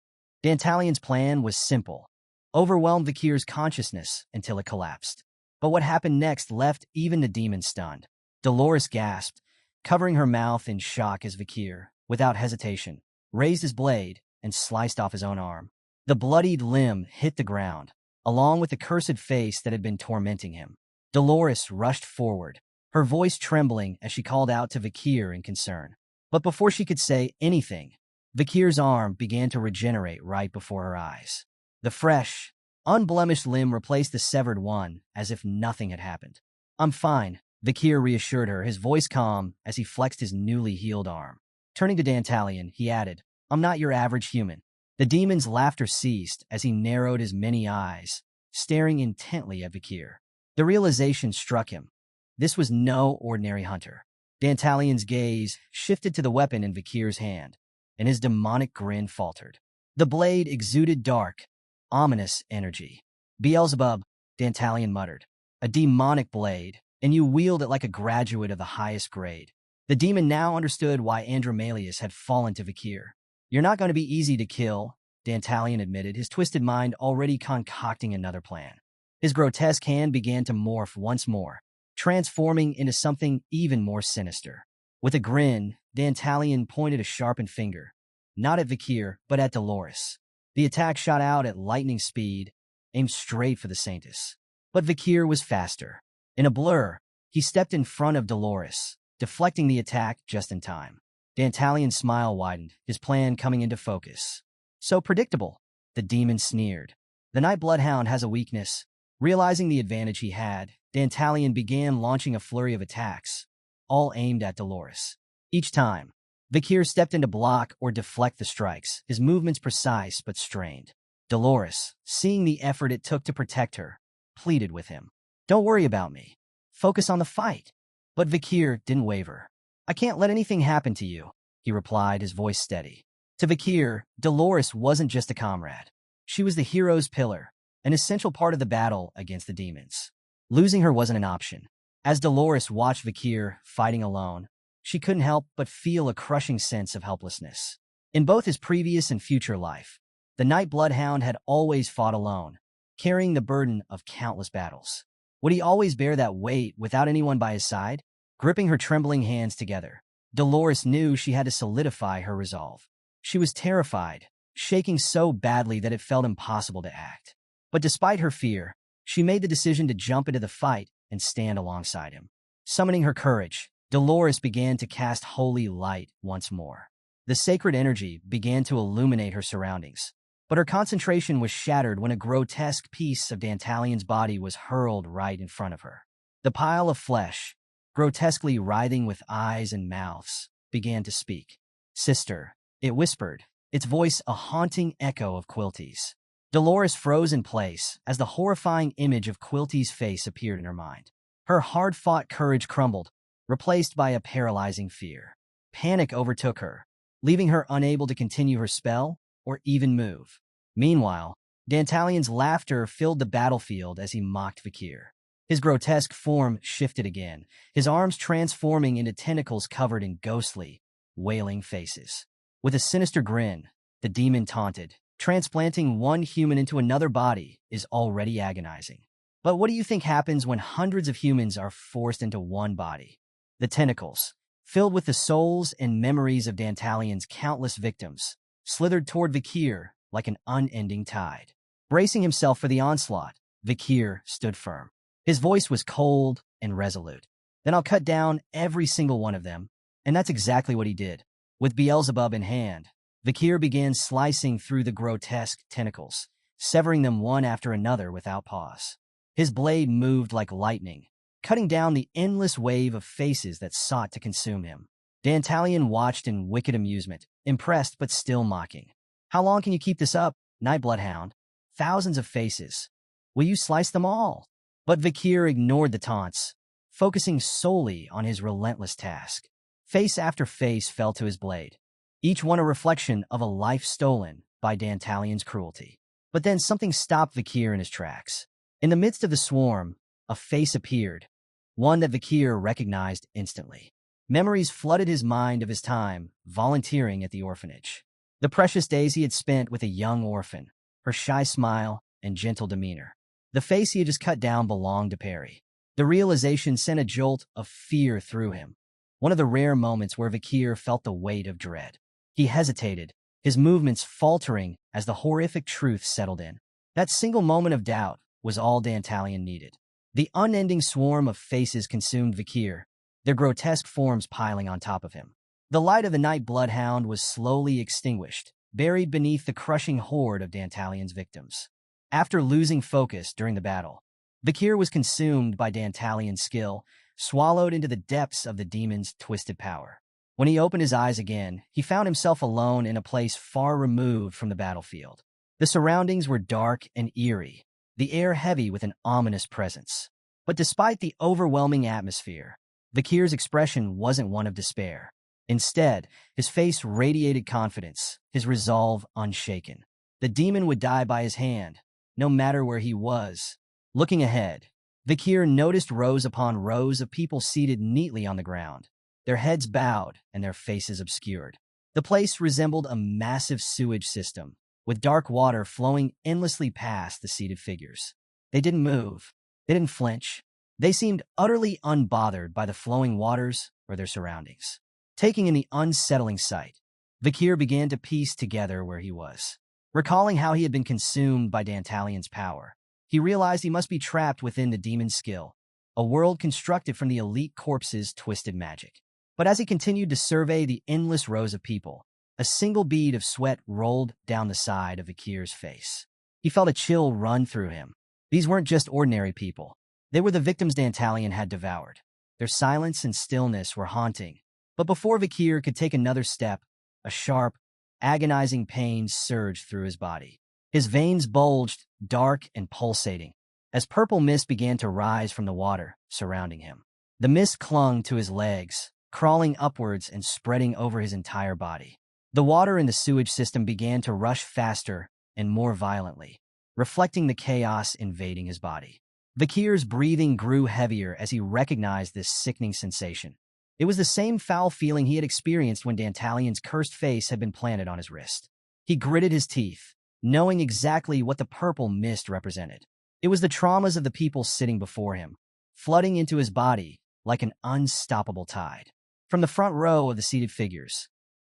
[SPEAKER 1] Dantalion's plan was simple. Overwhelm Vakir's consciousness until it collapsed. But what happened next left even the demon stunned. Dolores gasped, covering her mouth in shock as Vakir, without hesitation, raised his blade and sliced off his own arm. The bloodied limb hit the ground, along with the cursed face that had been tormenting him. Dolores rushed forward, her voice trembling as she called out to Vakir in concern. But before she could say anything, Vakir's arm began to regenerate right before her eyes. The fresh, unblemished limb replaced the severed one as if nothing had happened. I'm fine, Vakir reassured her, his voice calm as he flexed his newly healed arm. Turning to Dantalion, he added, I'm not your average human. The demon's laughter ceased as he narrowed his many eyes, staring intently at Vakir. The realization struck him. This was no ordinary hunter. Dantalion's gaze shifted to the weapon in Vakir's hand, and his demonic grin faltered. The blade exuded dark, ominous energy. Beelzebub, Dantalion muttered. A demonic blade, and you wield it like a graduate of the highest grade. The demon now understood why Andromalius had fallen to Vakir. You're not going to be easy to kill, Dantalion admitted, his twisted mind already concocting another plan. His grotesque hand began to morph once more, transforming into something even more sinister. With a grin, Dantalion pointed a sharpened finger, not at Vakir, but at Dolores. The attack shot out at lightning speed, aimed straight for the Saintess. But Vakir was faster. In a blur, he stepped in front of Dolores, deflecting the attack just in time. Dantalion's smile widened, his plan coming into focus. So predictable, the demon sneered. The Night Bloodhound has a weakness. Realizing the advantage he had, Dantalion began launching a flurry of attacks, all aimed at Dolores. Each time, Vakir stepped in to block or deflect the strikes, his movements precise but strained. Dolores, seeing the effort it took to protect her, pleaded with him. Don't worry about me. Focus on the fight. But Vakir didn't waver. I can't let anything happen to you, he replied, his voice steady. To Vakir, Dolores wasn't just a comrade. She was the hero's pillar, an essential part of the battle against the demons. Losing her wasn't an option. As Dolores watched Vakir fighting alone, she couldn't help but feel a crushing sense of helplessness. In both his previous and future life, the Night Bloodhound had always fought alone, carrying the burden of countless battles. Would he always bear that weight without anyone by his side? Gripping her trembling hands together, Dolores knew she had to solidify her resolve. She was terrified, shaking so badly that it felt impossible to act. But despite her fear, she made the decision to jump into the fight and stand alongside him. Summoning her courage, Dolores began to cast holy light once more. The sacred energy began to illuminate her surroundings. But her concentration was shattered when a grotesque piece of Dantalion's body was hurled right in front of her. The pile of flesh, grotesquely writhing with eyes and mouths, began to speak. Sister, it whispered, its voice a haunting echo of Quilty's. Dolores froze in place as the horrifying image of Quilty's face appeared in her mind. Her hard-fought courage crumbled, replaced by a paralyzing fear. Panic overtook her, leaving her unable to continue her spell or even move. Meanwhile, Dantalion's laughter filled the battlefield as he mocked Vakir. His grotesque form shifted again, his arms transforming into tentacles covered in ghostly, wailing faces. With a sinister grin, the demon taunted, transplanting one human into another body is already agonizing. But what do you think happens when hundreds of humans are forced into one body? The tentacles, filled with the souls and memories of Dantalion's countless victims, slithered toward Vakir like an unending tide. Bracing himself for the onslaught, Vakir stood firm. His voice was cold and resolute. Then I'll cut down every single one of them. And that's exactly what he did. With Beelzebub in hand, Vakir began slicing through the grotesque tentacles, severing them one after another without pause. His blade moved like lightning, cutting down the endless wave of faces that sought to consume him. Dantalion watched in wicked amusement, impressed but still mocking. How long can you keep this up, Night Bloodhound? Thousands of faces. Will you slice them all? But Vakir ignored the taunts, focusing solely on his relentless task. Face after face fell to his blade, each one a reflection of a life stolen by Dantalion's cruelty. But then something stopped Vakir in his tracks. In the midst of the swarm, a face appeared, one that Vakir recognized instantly. Memories flooded his mind of his time volunteering at the orphanage. The precious days he had spent with a young orphan, her shy smile and gentle demeanor. The face he had just cut down belonged to Perry. The realization sent a jolt of fear through him, one of the rare moments where Vakir felt the weight of dread. He hesitated, his movements faltering as the horrific truth settled in. That single moment of doubt was all Dantalion needed. The unending swarm of faces consumed Vakir, their grotesque forms piling on top of him. The light of the Night Bloodhound was slowly extinguished, buried beneath the crushing horde of Dantalion's victims. After losing focus during the battle, Vakir was consumed by Dantalion's skill, swallowed into the depths of the demon's twisted power. When he opened his eyes again, he found himself alone in a place far removed from the battlefield. The surroundings were dark and eerie, the air heavy with an ominous presence. But despite the overwhelming atmosphere, Vakir's expression wasn't one of despair. Instead, his face radiated confidence, his resolve unshaken. The demon would die by his hand, no matter where he was. Looking ahead, Vakir noticed rows upon rows of people seated neatly on the ground, their heads bowed and their faces obscured. The place resembled a massive sewage system, with dark water flowing endlessly past the seated figures. They didn't move. They didn't flinch. They seemed utterly unbothered by the flowing waters or their surroundings. Taking in the unsettling sight, Vakir began to piece together where he was. Recalling how he had been consumed by Dantalion's power, he realized he must be trapped within the demon's skill, a world constructed from the elite corpse's twisted magic. But as he continued to survey the endless rows of people, a single bead of sweat rolled down the side of Vakir's face. He felt a chill run through him. These weren't just ordinary people. They were the victims Dantalion had devoured. Their silence and stillness were haunting. But before Vakir could take another step, a sharp, agonizing pain surged through his body. His veins bulged, dark and pulsating, as purple mist began to rise from the water surrounding him. The mist clung to his legs, crawling upwards and spreading over his entire body. The water in the sewage system began to rush faster and more violently, reflecting the chaos invading his body. Vakir's breathing grew heavier as he recognized this sickening sensation. It was the same foul feeling he had experienced when Dantalion's cursed face had been planted on his wrist. He gritted his teeth, knowing exactly what the purple mist represented. It was the traumas of the people sitting before him, flooding into his body like an unstoppable tide. From the front row of the seated figures,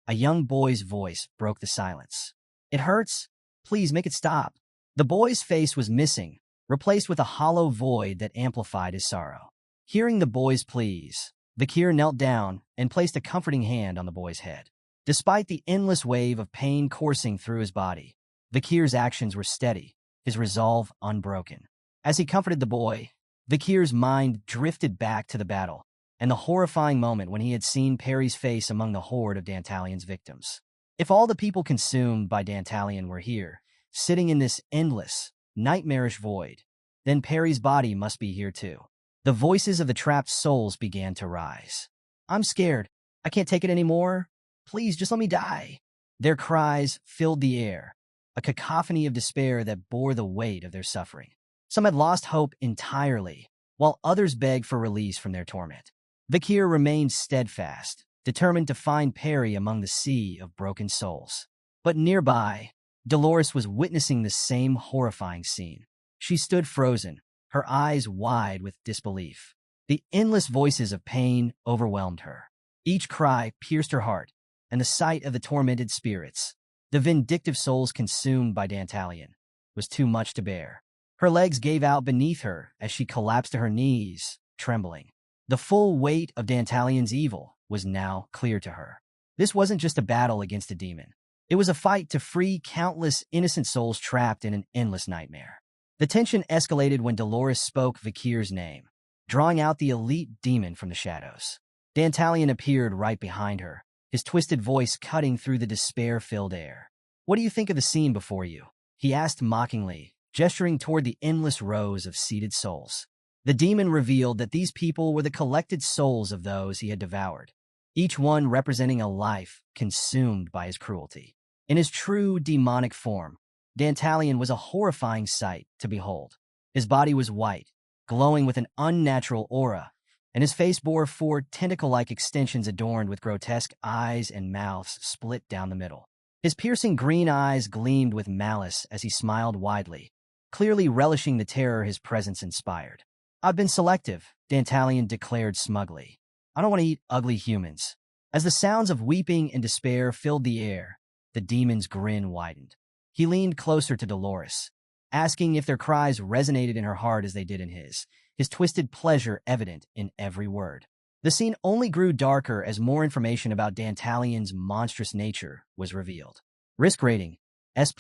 [SPEAKER 1] a young boy's voice broke the silence. "It hurts. Please make it stop." The boy's face was missing, replaced with a hollow void that amplified his sorrow. Hearing the boy's pleas, Vakir knelt down and placed a comforting hand on the boy's head. Despite the endless wave of pain coursing through his body, Vakir's actions were steady, his resolve unbroken. As he comforted the boy, Vakir's mind drifted back to the battle and the horrifying moment when he had seen Perry's face among the horde of Dantalion's victims. If all the people consumed by Dantalion were here, sitting in this endless, nightmarish void, then Perry's body must be here too. The voices of the trapped souls began to rise. "I'm scared. I can't take it anymore. Please, just let me die." Their cries filled the air, a cacophony of despair that bore the weight of their suffering. Some had lost hope entirely, while others begged for release from their torment. Vakir remained steadfast, determined to find Perry among the sea of broken souls. But nearby, Dolores was witnessing the same horrifying scene. She stood frozen, her eyes wide with disbelief. The endless voices of pain overwhelmed her. Each cry pierced her heart, and the sight of the tormented spirits, the vindictive souls consumed by Dantalion, was too much to bear. Her legs gave out beneath her as she collapsed to her knees, trembling. The full weight of Dantalion's evil was now clear to her. This wasn't just a battle against a demon. It was a fight to free countless innocent souls trapped in an endless nightmare. The tension escalated when Dolores spoke Vakir's name, drawing out the elite demon from the shadows. Dantalion appeared right behind her, his twisted voice cutting through the despair-filled air. "What do you think of the scene before you?" he asked mockingly, gesturing toward the endless rows of seated souls. The demon revealed that these people were the collected souls of those he had devoured, each one representing a life consumed by his cruelty. In his true demonic form, Dantalion was a horrifying sight to behold. His body was white, glowing with an unnatural aura, and his face bore 4 tentacle-like extensions adorned with grotesque eyes and mouths split down the middle. His piercing green eyes gleamed with malice as he smiled widely, clearly relishing the terror his presence inspired. "I've been selective," Dantalion declared smugly. "I don't want to eat ugly humans." As the sounds of weeping and despair filled the air, the demon's grin widened. He leaned closer to Dolores, asking if their cries resonated in her heart as they did in his twisted pleasure evident in every word. The scene only grew darker as more information about Dantalion's monstrous nature was revealed. Risk rating, S+.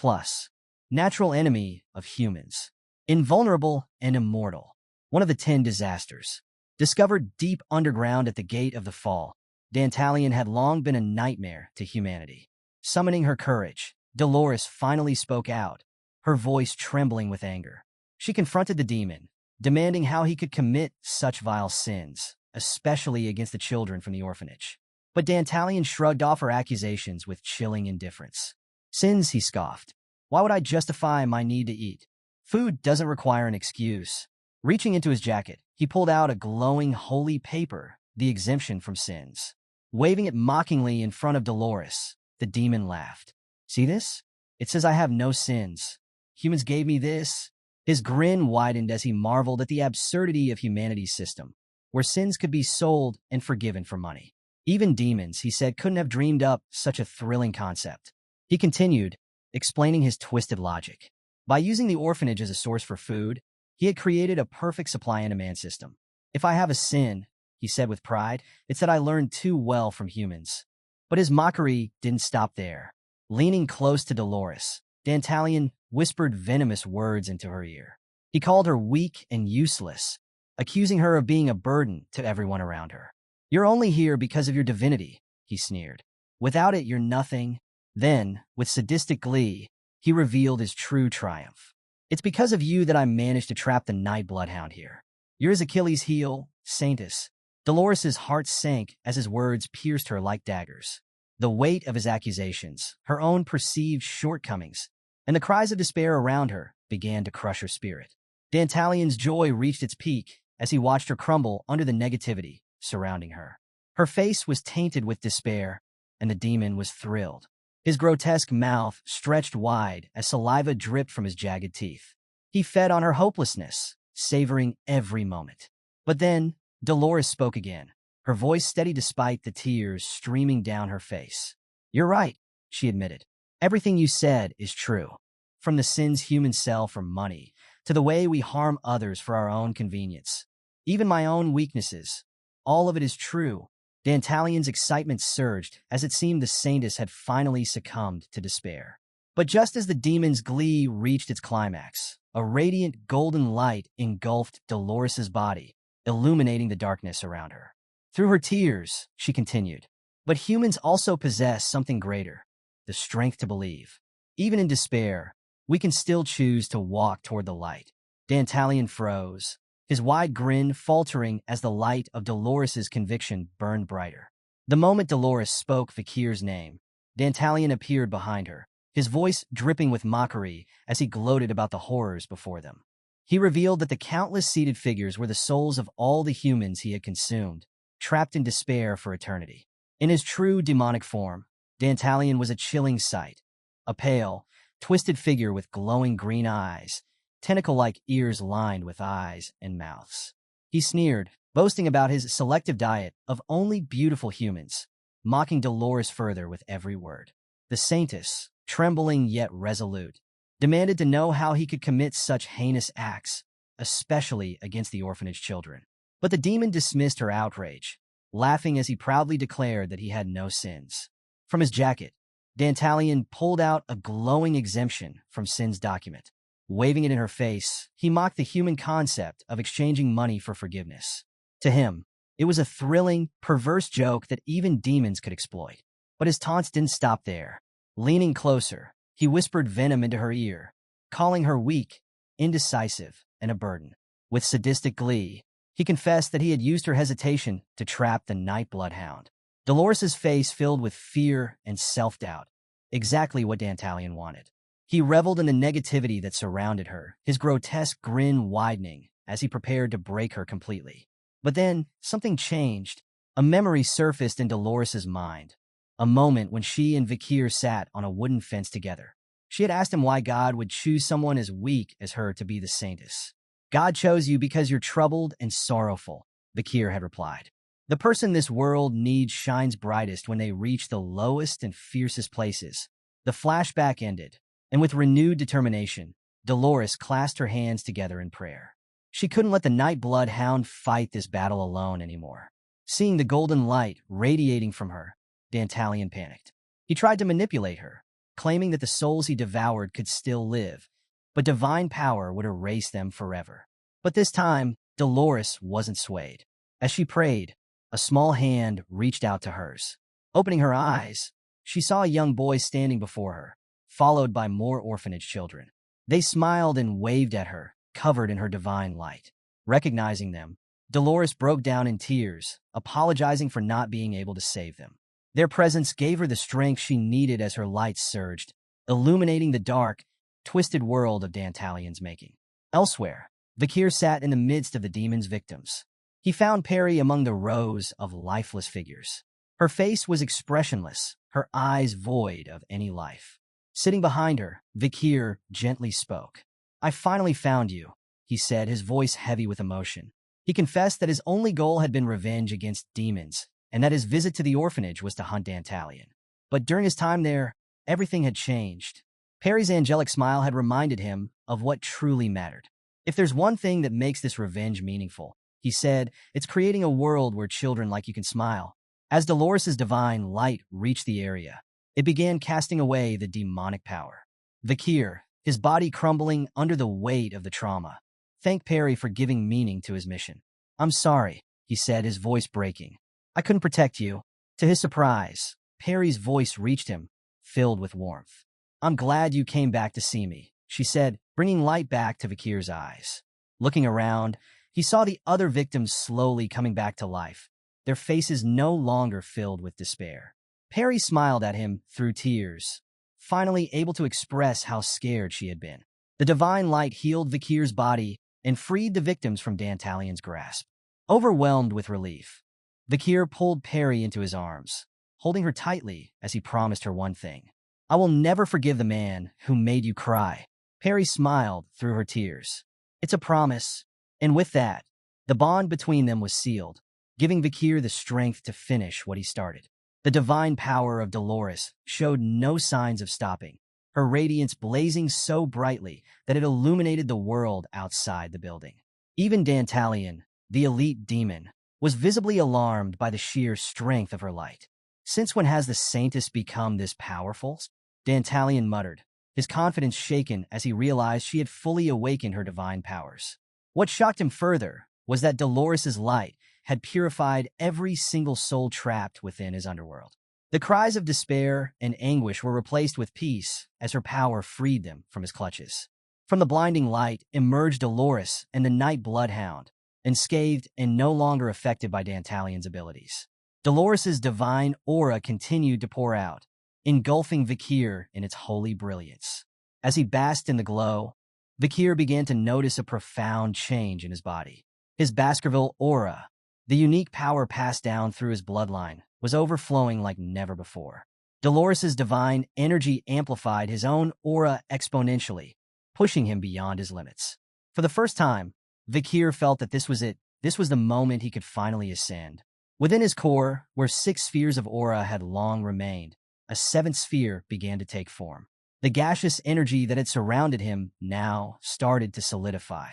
[SPEAKER 1] Natural enemy of humans. Invulnerable and immortal. One of the 10 disasters. Discovered deep underground at the Gate of the Fall, Dantalion had long been a nightmare to humanity. Summoning her courage, Dolores finally spoke out, her voice trembling with anger. She confronted the demon, demanding how he could commit such vile sins, especially against the children from the orphanage. But Dantalion shrugged off her accusations with chilling indifference. "Sins," he scoffed. "Why would I justify my need to eat? Food doesn't require an excuse." Reaching into his jacket, he pulled out a glowing holy paper, the exemption from sins. Waving it mockingly in front of Dolores, the demon laughed. "See this? It says I have no sins. Humans gave me this." His grin widened as he marveled at the absurdity of humanity's system, where sins could be sold and forgiven for money. Even demons, he said, couldn't have dreamed up such a thrilling concept. He continued, explaining his twisted logic. By using the orphanage as a source for food, he had created a perfect supply and demand system. "If I have a sin," he said with pride, "it's that I learned too well from humans." But his mockery didn't stop there. Leaning close to Dolores, Dantalion whispered venomous words into her ear. He called her weak and useless, accusing her of being a burden to everyone around her. "You're only here because of your divinity," he sneered. "Without it, you're nothing." Then, with sadistic glee, he revealed his true triumph. "It's because of you that I managed to trap the Night Bloodhound here. You're his Achilles' heel, Saintus." Dolores' heart sank as his words pierced her like daggers. The weight of his accusations, her own perceived shortcomings, and the cries of despair around her began to crush her spirit. Dantalion's joy reached its peak as he watched her crumble under the negativity surrounding her. Her face was tainted with despair, and the demon was thrilled. His grotesque mouth stretched wide as saliva dripped from his jagged teeth. He fed on her hopelessness, savoring every moment. But then, Dolores spoke again, her voice steady despite the tears streaming down her face. "You're right," she admitted. "Everything you said is true. From the sins humans sell for money, to the way we harm others for our own convenience. Even my own weaknesses. All of it is true." Dantalion's excitement surged as it seemed the Saintus had finally succumbed to despair. But just as the demon's glee reached its climax, a radiant golden light engulfed Dolores' body, illuminating the darkness around her. Through her tears, she continued, "But humans also possess something greater, the strength to believe. Even in despair, we can still choose to walk toward the light." Dantalion froze, his wide grin faltering as the light of Dolores' conviction burned brighter. The moment Dolores spoke Vakir's name, Dantalion appeared behind her, his voice dripping with mockery as he gloated about the horrors before them. He revealed that the countless seated figures were the souls of all the humans he had consumed, trapped in despair for eternity. In his true demonic form, Dantalion was a chilling sight, a pale, twisted figure with glowing green eyes, tentacle-like ears lined with eyes and mouths. He sneered, boasting about his selective diet of only beautiful humans, mocking Dolores further with every word. The Saintess, trembling yet resolute, demanded to know how he could commit such heinous acts, especially against the orphanage children. But the demon dismissed her outrage, laughing as he proudly declared that he had no sins. From his jacket, Dantalion pulled out a glowing exemption from Sin's document. Waving it in her face, he mocked the human concept of exchanging money for forgiveness. To him, it was a thrilling, perverse joke that even demons could exploit. But his taunts didn't stop there. Leaning closer, he whispered venom into her ear, calling her weak, indecisive, and a burden. With sadistic glee, he confessed that he had used her hesitation to trap the night bloodhound. Dolores's face filled with fear and self-doubt, exactly what Dantalion wanted. He reveled in the negativity that surrounded her, his grotesque grin widening as he prepared to break her completely. But then, something changed. A memory surfaced in Dolores's mind. A moment when she and Vakir sat on a wooden fence together. She had asked him why God would choose someone as weak as her to be the Saintess. God chose you because you're troubled and sorrowful, Vakir had replied. The person this world needs shines brightest when they reach the lowest and fiercest places. The flashback ended, and with renewed determination, Dolores clasped her hands together in prayer. She couldn't let the night bloodhound fight this battle alone anymore. Seeing the golden light radiating from her, Dantalion panicked. He tried to manipulate her, claiming that the souls he devoured could still live, but divine power would erase them forever. But this time, Dolores wasn't swayed. As she prayed, a small hand reached out to hers. Opening her eyes, she saw a young boy standing before her, followed by more orphanage children. They smiled and waved at her, covered in her divine light. Recognizing them, Dolores broke down in tears, apologizing for not being able to save them. Their presence gave her the strength she needed as her light surged, illuminating the dark, twisted world of Dantalion's making. Elsewhere, Vakir sat in the midst of the demon's victims. He found Perry among the rows of lifeless figures. Her face was expressionless, her eyes void of any life. Sitting behind her, Vakir gently spoke. "I finally found you," he said, his voice heavy with emotion. He confessed that his only goal had been revenge against demons, and that his visit to the orphanage was to hunt Dantalion. But during his time there, everything had changed. Perry's angelic smile had reminded him of what truly mattered. "If there's one thing that makes this revenge meaningful," he said, "it's creating a world where children like you can smile." As Dolores's divine light reached the area, it began casting away the demonic power. Vakir, his body crumbling under the weight of the trauma, thanked Perry for giving meaning to his mission. "I'm sorry," he said, his voice breaking. "I couldn't protect you." To his surprise, Perry's voice reached him, filled with warmth. "I'm glad you came back to see me," she said, bringing light back to Vakir's eyes. Looking around, he saw the other victims slowly coming back to life, their faces no longer filled with despair. Perry smiled at him through tears, finally able to express how scared she had been. The divine light healed Vakir's body and freed the victims from Dantalion's grasp. Overwhelmed with relief, Vakir pulled Perry into his arms, holding her tightly as he promised her one thing. "I will never forgive the man who made you cry." Perry smiled through her tears. "It's a promise." And with that, the bond between them was sealed, giving Vakir the strength to finish what he started. The divine power of Dolores showed no signs of stopping, her radiance blazing so brightly that it illuminated the world outside the building. Even Dantalion, the elite demon, was visibly alarmed by the sheer strength of her light. "Since when has the Saintess become this powerful?" Dantalion muttered, his confidence shaken as he realized she had fully awakened her divine powers. What shocked him further was that Dolores's light had purified every single soul trapped within his underworld. The cries of despair and anguish were replaced with peace as her power freed them from his clutches. From the blinding light emerged Dolores and the night bloodhound, unscathed and no longer affected by Dantalion's abilities. Dolores's divine aura continued to pour out, engulfing Vakir in its holy brilliance. As he basked in the glow, Vakir began to notice a profound change in his body. His Baskerville aura, the unique power passed down through his bloodline, was overflowing like never before. Dolores's divine energy amplified his own aura exponentially, pushing him beyond his limits. For the first time, Vakir felt that this was it. This was the moment he could finally ascend. Within his core, where 6 spheres of aura had long remained, a 7th sphere began to take form. The gaseous energy that had surrounded him now started to solidify.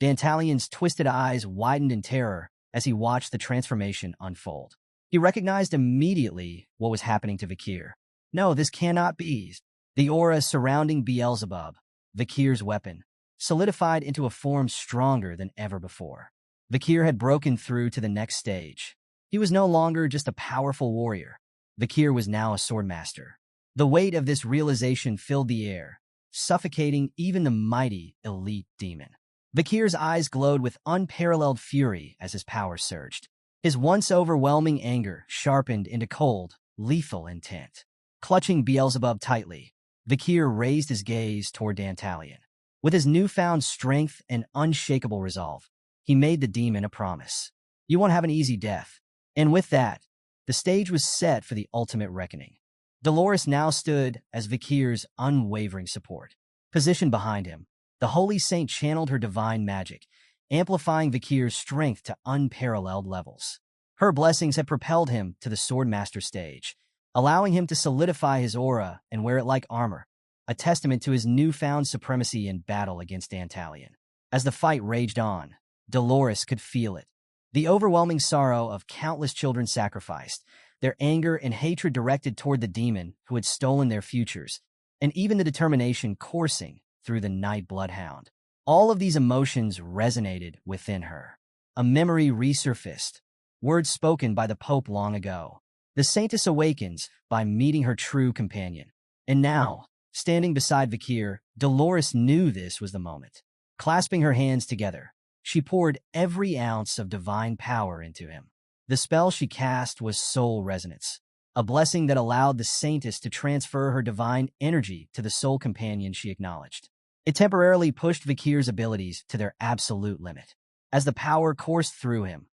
[SPEAKER 1] Dantalion's twisted eyes widened in terror as he watched the transformation unfold. He recognized immediately what was happening to Vakir. No, this cannot be. The aura surrounding Beelzebub, Vakir's weapon, solidified into a form stronger than ever before. Vakir had broken through to the next stage. He was no longer just a powerful warrior. Vakir was now a swordmaster. The weight of this realization filled the air, suffocating even the mighty elite demon. Vakir's eyes glowed with unparalleled fury as his power surged. His once overwhelming anger sharpened into cold, lethal intent. Clutching Beelzebub tightly, Vakir raised his gaze toward Dantalion. With his newfound strength and unshakable resolve, he made the demon a promise. You won't have an easy death. And with that, the stage was set for the ultimate reckoning. Dolores now stood as Vakir's unwavering support. Positioned behind him, the Holy Saint channeled her divine magic, amplifying Vakir's strength to unparalleled levels. Her blessings had propelled him to the Swordmaster stage, allowing him to solidify his aura and wear it like armor, a testament to his newfound supremacy in battle against Dantalion. As the fight raged on, Dolores could feel it. The overwhelming sorrow of countless children sacrificed, their anger and hatred directed toward the demon who had stolen their futures, and even the determination coursing through the night bloodhound. All of these emotions resonated within her. A memory resurfaced, words spoken by the Pope long ago. The Saintess awakens by meeting her true companion. And now, standing beside Vakir, Dolores knew this was the moment. Clasping her hands together, she poured every ounce of divine power into him. The spell she cast was soul resonance, a blessing that allowed the Saintess to transfer her divine energy to the soul companion she acknowledged. It temporarily pushed Vakir's abilities to their absolute limit. As the power coursed through him,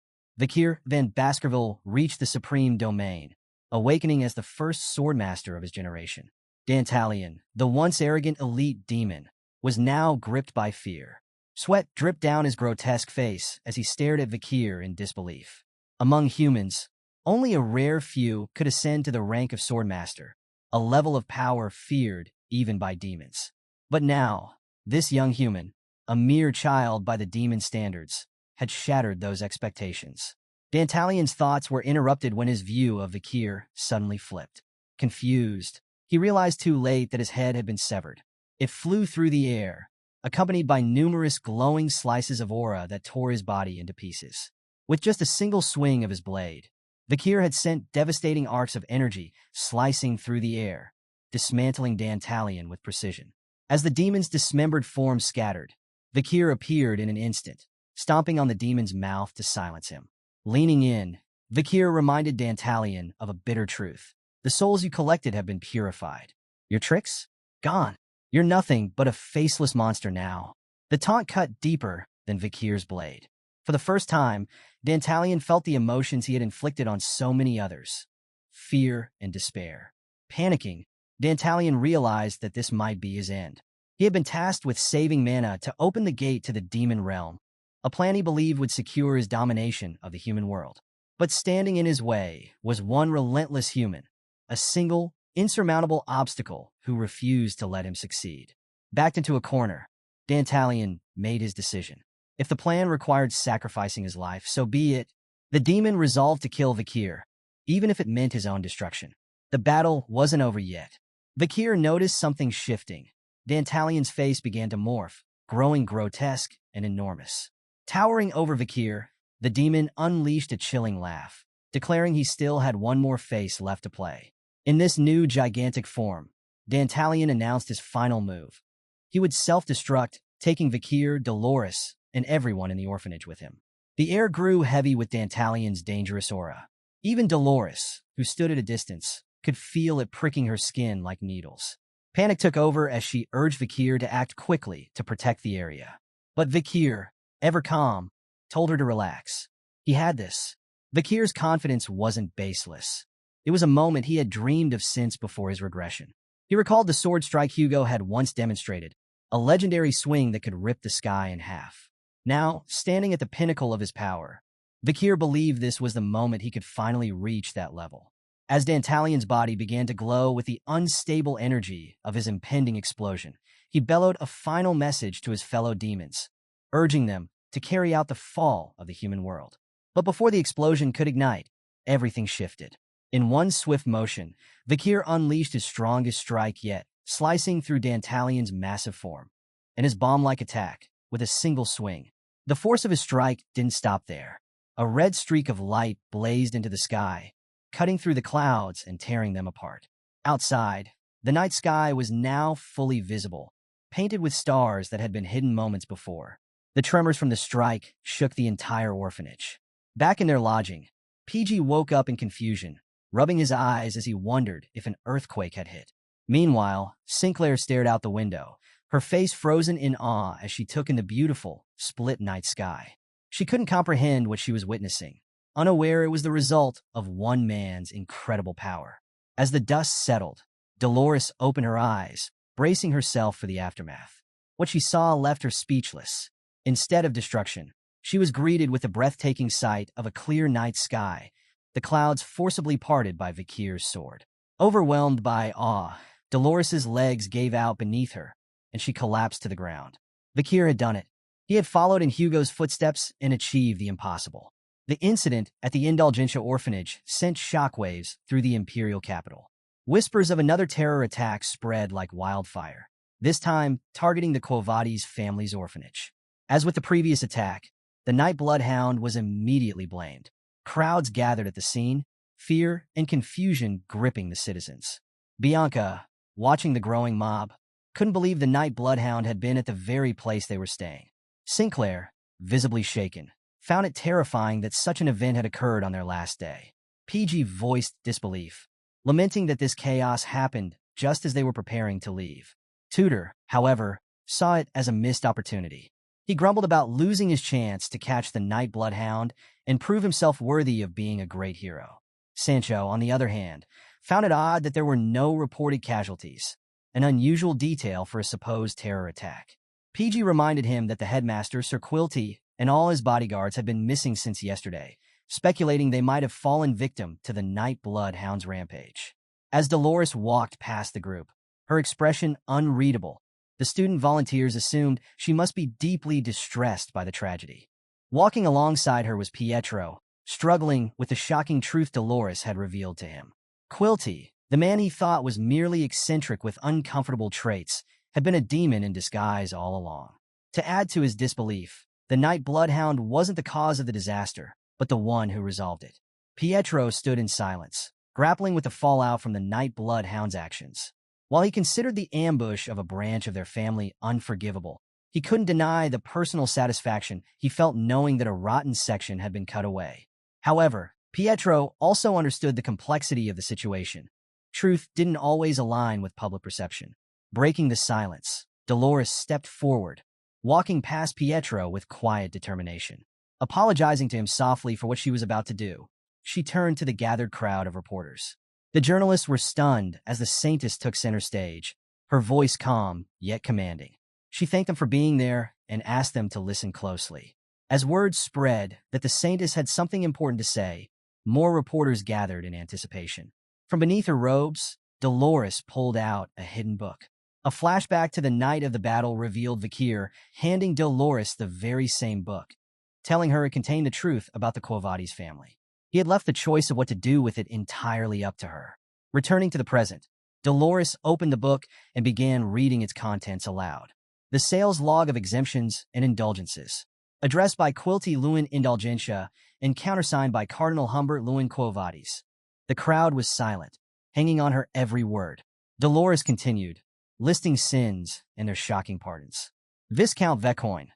[SPEAKER 1] Vakir Van Baskerville reached the supreme domain, awakening as the first swordmaster of his generation. Dantalion, the once arrogant elite demon, was now gripped by fear. Sweat dripped down his grotesque face as he stared at Vakir in disbelief. Among humans, only a rare few could ascend to the rank of swordmaster, a level of power feared even by demons. But now, this young human, a mere child by the demon standards, had shattered those expectations. Dantalion's thoughts were interrupted when his view of Vakir suddenly flipped. Confused, he realized too late that his head had been severed. It flew through the air, accompanied by numerous glowing slices of aura that tore his body into pieces. With just a single swing of his blade, Vakir had sent devastating arcs of energy slicing through the air, dismantling Dantalion with precision. As the demon's dismembered form scattered, Vakir appeared in an instant, stomping on the demon's mouth to silence him. Leaning in, Vakir reminded Dantalion of a bitter truth. The souls you collected have been purified. Your tricks? Gone. You're nothing but a faceless monster now. The taunt cut deeper than Vakir's blade. For the first time, Dantalion felt the emotions he had inflicted on so many others. Fear and despair. Panicking, Dantalion realized that this might be his end. He had been tasked with saving mana to open the gate to the demon realm, a plan he believed would secure his domination of the human world. But standing in his way was one relentless human, a single, insurmountable obstacle who refused to let him succeed. Backed into a corner, Dantalion made his decision. If the plan required sacrificing his life, so be it. The demon resolved to kill Vakir, even if it meant his own destruction. The battle wasn't over yet. Vakir noticed something shifting. Dantalion's face began to morph, growing grotesque and enormous. Towering over Vakir, the demon unleashed a chilling laugh, declaring he still had one more face left to play. In this new gigantic form, Dantalion announced his final move. He would self-destruct, taking Vakir, Dolores, and everyone in the orphanage with him. The air grew heavy with Dantalion's dangerous aura. Even Dolores, who stood at a distance, could feel it pricking her skin like needles. Panic took over as she urged Vakir to act quickly to protect the area. But Vakir, ever calm, told her to relax. He had this. Vakir's confidence wasn't baseless. It was a moment he had dreamed of since before his regression. He recalled the sword strike Hugo had once demonstrated, a legendary swing that could rip the sky in half. Now, standing at the pinnacle of his power, Vakir believed this was the moment he could finally reach that level. As Dantalion's body began to glow with the unstable energy of his impending explosion, he bellowed a final message to his fellow demons, urging them to carry out the fall of the human world. But before the explosion could ignite, everything shifted. In one swift motion, Vakir unleashed his strongest strike yet, slicing through Dantalion's massive form. And his bomb-like attack, with a single swing. The force of his strike didn't stop there. A red streak of light blazed into the sky, cutting through the clouds and tearing them apart. Outside, the night sky was now fully visible, painted with stars that had been hidden moments before. The tremors from the strike shook the entire orphanage. Back in their lodging, PG woke up in confusion, rubbing his eyes as he wondered if an earthquake had hit. Meanwhile, Sinclair stared out the window, her face frozen in awe as she took in the beautiful, split night sky. She couldn't comprehend what she was witnessing, unaware it was the result of one man's incredible power. As the dust settled, Dolores opened her eyes, bracing herself for the aftermath. What she saw left her speechless. Instead of destruction, she was greeted with the breathtaking sight of a clear night sky, the clouds forcibly parted by Vakir's sword. Overwhelmed by awe, Dolores's legs gave out beneath her, and she collapsed to the ground. Vakir had done it. He had followed in Hugo's footsteps and achieved the impossible. The incident at the Indulgentia orphanage sent shockwaves through the imperial capital. Whispers of another terror attack spread like wildfire, this time targeting the Quo Vadis family's orphanage. As with the previous attack, the Night Bloodhound was immediately blamed. Crowds gathered at the scene, fear and confusion gripping the citizens. Bianca, watching the growing mob, couldn't believe the Night Bloodhound had been at the very place they were staying. Sinclair, visibly shaken, found it terrifying that such an event had occurred on their last day. PG voiced disbelief, lamenting that this chaos happened just as they were preparing to leave. Tudor, however, saw it as a missed opportunity. He grumbled about losing his chance to catch the Night Bloodhound and prove himself worthy of being a great hero. Sancho, on the other hand, found it odd that there were no reported casualties, an unusual detail for a supposed terror attack. PG reminded him that the headmaster, Sir Quilty, and all his bodyguards had been missing since yesterday, speculating they might have fallen victim to the Night Bloodhound's rampage. As Dolores walked past the group, her expression unreadable, the student volunteers assumed she must be deeply distressed by the tragedy. Walking alongside her was Pietro, struggling with the shocking truth Dolores had revealed to him. Quilty, the man he thought was merely eccentric with uncomfortable traits, had been a demon in disguise all along. To add to his disbelief, the Night Bloodhound wasn't the cause of the disaster, but the one who resolved it. Pietro stood in silence, grappling with the fallout from the Night Bloodhound's actions. While he considered the ambush of a branch of their family unforgivable, he couldn't deny the personal satisfaction he felt knowing that a rotten section had been cut away. However, Pietro also understood the complexity of the situation. Truth didn't always align with public perception. Breaking the silence, Dolores stepped forward, walking past Pietro with quiet determination. Apologizing to him softly for what she was about to do, she turned to the gathered crowd of reporters. The journalists were stunned as the Saintess took center stage, her voice calm yet commanding. She thanked them for being there and asked them to listen closely. As word spread that the Saintess had something important to say, more reporters gathered in anticipation. From beneath her robes, Dolores pulled out a hidden book. A flashback to the night of the battle revealed Vakir handing Dolores the very same book, telling her it contained the truth about the Quo Vadis family. He had left the choice of what to do with it entirely up to her. Returning to the present, Dolores opened the book and began reading its contents aloud. The sales log of exemptions and indulgences, addressed by Quilty Lewin Indulgentia and countersigned by Cardinal Humbert Lewin Quo Vadis. The crowd was silent, hanging on her every word. Dolores continued, listing sins and their shocking pardons. Viscount Vecoin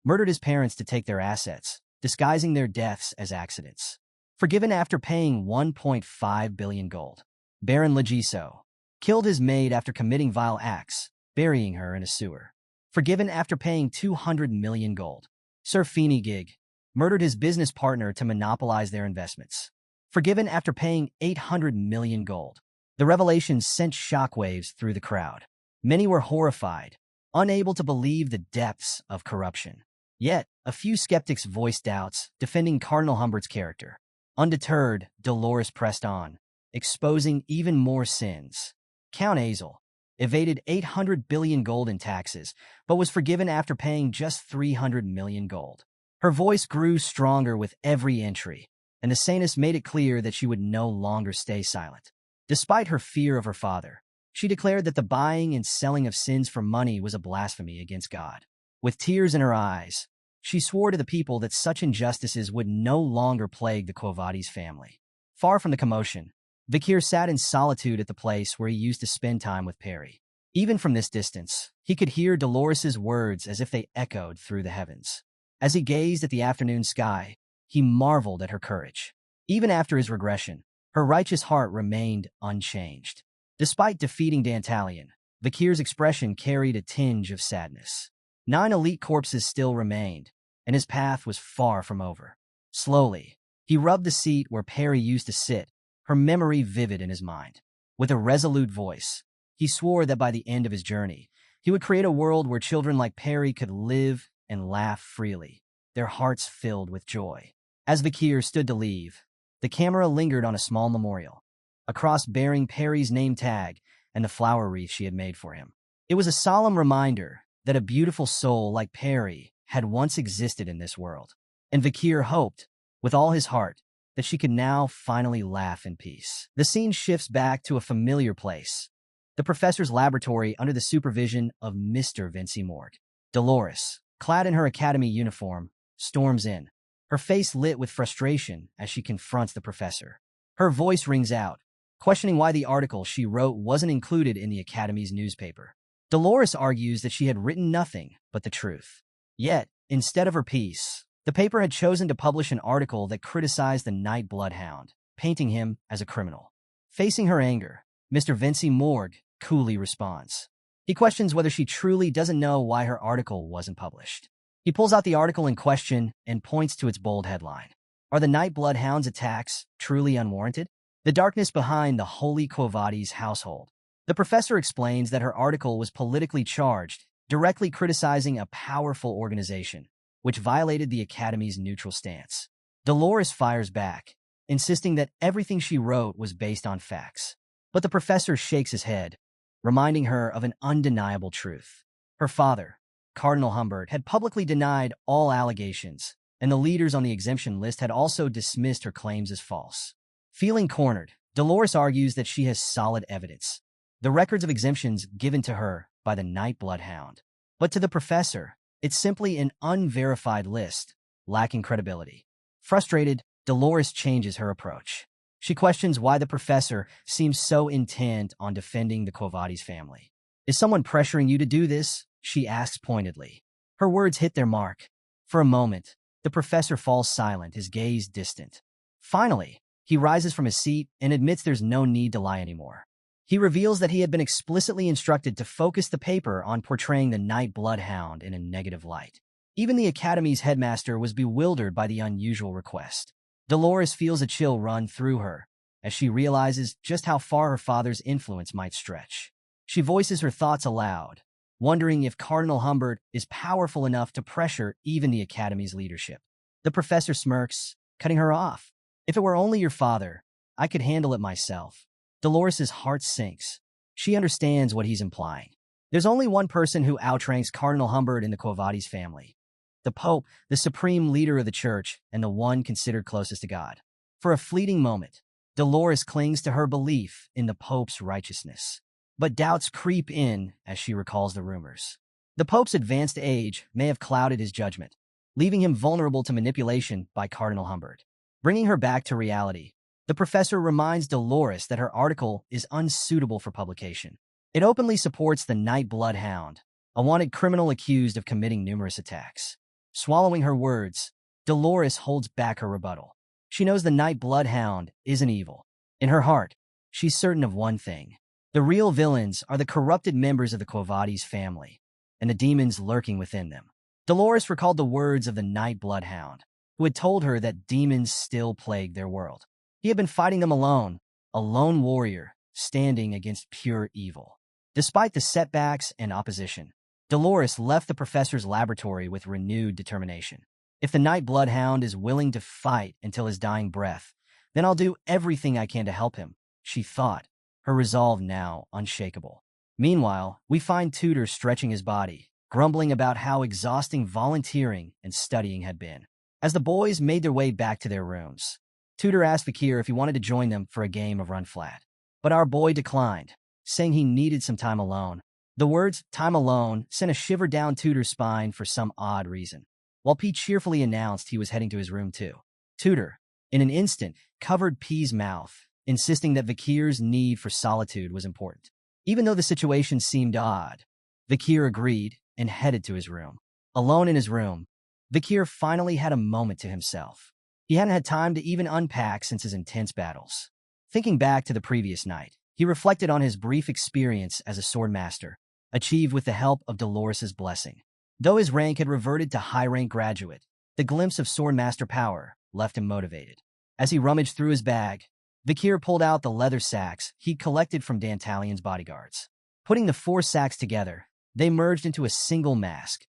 [SPEAKER 1] murdered his parents to take their assets, disguising their deaths as accidents. Forgiven after paying 1.5 billion gold. Baron Legiso killed his maid after committing vile acts, burying her in a sewer. Forgiven after paying 200 million gold. Sir Feeney murdered his business partner to monopolize their investments. Forgiven after paying 800 million gold. The revelations sent shockwaves through the crowd. Many were horrified, unable to believe the depths of corruption. Yet, a few skeptics voiced doubts, defending Cardinal Humbert's character. Undeterred, Dolores pressed on, exposing even more sins. Count Azel evaded 800 billion gold in taxes, but was forgiven after paying just 300 million gold. Her voice grew stronger with every entry, and the Saintess made it clear that she would no longer stay silent. Despite her fear of her father, she declared that the buying and selling of sins for money was a blasphemy against God. With tears in her eyes, she swore to the people that such injustices would no longer plague the Quo Vadis family. Far from the commotion, Vakir sat in solitude at the place where he used to spend time with Perry. Even from this distance, he could hear Dolores's words as if they echoed through the heavens. As he gazed at the afternoon sky, he marveled at her courage. Even after his regression, her righteous heart remained unchanged. Despite defeating Dantalion, Vakir's expression carried a tinge of sadness. 9 elite corpses still remained, and his path was far from over. Slowly, he rubbed the seat where Perry used to sit, her memory vivid in his mind. With a resolute voice, he swore that by the end of his journey, he would create a world where children like Perry could live and laugh freely, their hearts filled with joy. As Vakir stood to leave, the camera lingered on a small memorial, a cross bearing Perry's name tag and the flower wreath she had made for him. It was a solemn reminder that a beautiful soul like Perry had once existed in this world, and Vakir hoped, with all his heart, that she could now finally laugh in peace. The scene shifts back to a familiar place, the professor's laboratory under the supervision of Mr. Vinci Morg. Dolores, clad in her academy uniform, storms in, her face lit with frustration as she confronts the professor. Her voice rings out, questioning why the article she wrote wasn't included in the academy's newspaper. Dolores argues that she had written nothing but the truth. Yet, instead of her piece, the paper had chosen to publish an article that criticized the Night Bloodhound, painting him as a criminal. Facing her anger, Mr. Vinci Morg coolly responds. He questions whether she truly doesn't know why her article wasn't published. He pulls out the article in question and points to its bold headline. Are the Night Bloodhound's attacks truly unwarranted? The darkness behind the Holy Quo Vadis household. The professor explains that her article was politically charged, directly criticizing a powerful organization, which violated the Academy's neutral stance. Dolores fires back, insisting that everything she wrote was based on facts. But the professor shakes his head, reminding her of an undeniable truth. Her father, Cardinal Humbert, had publicly denied all allegations, and the leaders on the exemption list had also dismissed her claims as false. Feeling cornered, Dolores argues that she has solid evidence, the records of exemptions given to her by the Night Bloodhound. But to the professor, it's simply an unverified list, lacking credibility. Frustrated, Dolores changes her approach. She questions why the professor seems so intent on defending the Quo Vadis family. Is someone pressuring you to do this? She asks pointedly. Her words hit their mark. For a moment, the professor falls silent, his gaze distant. Finally, he rises from his seat and admits there's no need to lie anymore. He reveals that he had been explicitly instructed to focus the paper on portraying the Night Bloodhound in a negative light. Even the Academy's headmaster was bewildered by the unusual request. Dolores feels a chill run through her as she realizes just how far her father's influence might stretch. She voices her thoughts aloud, wondering if Cardinal Humbert is powerful enough to pressure even the Academy's leadership. The professor smirks, cutting her off. If it were only your father, I could handle it myself. Dolores's heart sinks. She understands what he's implying. There's only one person who outranks Cardinal Humbert in the Quo Vadis family. The Pope, the supreme leader of the Church, and the one considered closest to God. For a fleeting moment, Dolores clings to her belief in the Pope's righteousness. But doubts creep in as she recalls the rumors. The Pope's advanced age may have clouded his judgment, leaving him vulnerable to manipulation by Cardinal Humbert. Bringing her back to reality, the professor reminds Dolores that her article is unsuitable for publication. It openly supports the Night Bloodhound, a wanted criminal accused of committing numerous attacks. Swallowing her words, Dolores holds back her rebuttal. She knows the Night Bloodhound isn't evil. In her heart, she's certain of one thing. The real villains are the corrupted members of the Quo Vadis family, and the demons lurking within them. Dolores recalled the words of the Night Bloodhound, who had told her that demons still plagued their world. He had been fighting them alone, a lone warrior, standing against pure evil. Despite the setbacks and opposition, Dolores left the professor's laboratory with renewed determination. If the Night Bloodhound is willing to fight until his dying breath, then I'll do everything I can to help him, she thought, her resolve now unshakable. Meanwhile, we find Tudor stretching his body, grumbling about how exhausting volunteering and studying had been. As the boys made their way back to their rooms, Tudor asked Vakir if he wanted to join them for a game of Run Flat. But our boy declined, saying he needed some time alone. The words, time alone, sent a shiver down Tudor's spine for some odd reason. While Pete cheerfully announced he was heading to his room too. Tudor, in an instant, covered P's mouth, insisting that Vakir's need for solitude was important. Even though the situation seemed odd, Vakir agreed and headed to his room. Alone in his room, Vakir finally had a moment to himself. He hadn't had time to even unpack since his intense battles. Thinking back to the previous night, he reflected on his brief experience as a swordmaster, achieved with the help of Dolores' blessing. Though his rank had reverted to high-rank graduate, the glimpse of swordmaster power left him motivated. As he rummaged through his bag, Vakir pulled out the leather sacks he'd collected from Dantalion's bodyguards. Putting the 4 sacks together, they merged into a single mask.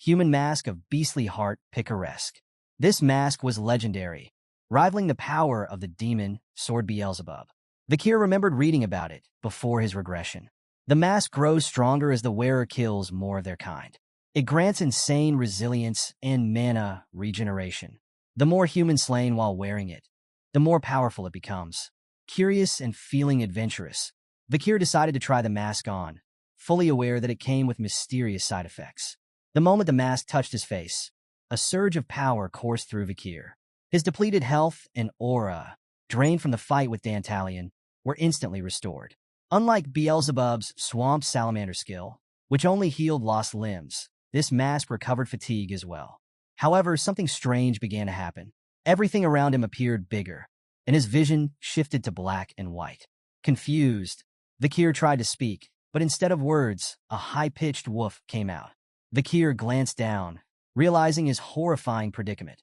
[SPEAKER 1] Human mask of beastly heart picaresque. This mask was legendary, rivaling the power of the demon Sword Beelzebub. Vakir remembered reading about it before his regression. The mask grows stronger as the wearer kills more of their kind. It grants insane resilience and mana regeneration. The more humans slain while wearing it, the more powerful it becomes. Curious and feeling adventurous, Vakir decided to try the mask on, fully aware that it came with mysterious side effects. The moment the mask touched his face, a surge of power coursed through Vakir. His depleted health and aura, drained from the fight with Dantalion, were instantly restored. Unlike Beelzebub's Swamp Salamander skill, which only healed lost limbs, this mask recovered fatigue as well. However, something strange began to happen. Everything around him appeared bigger, and his vision shifted to black and white. Confused, Vakir tried to speak, but instead of words, a high-pitched woof came out. Vakir glanced down, realizing his horrifying predicament.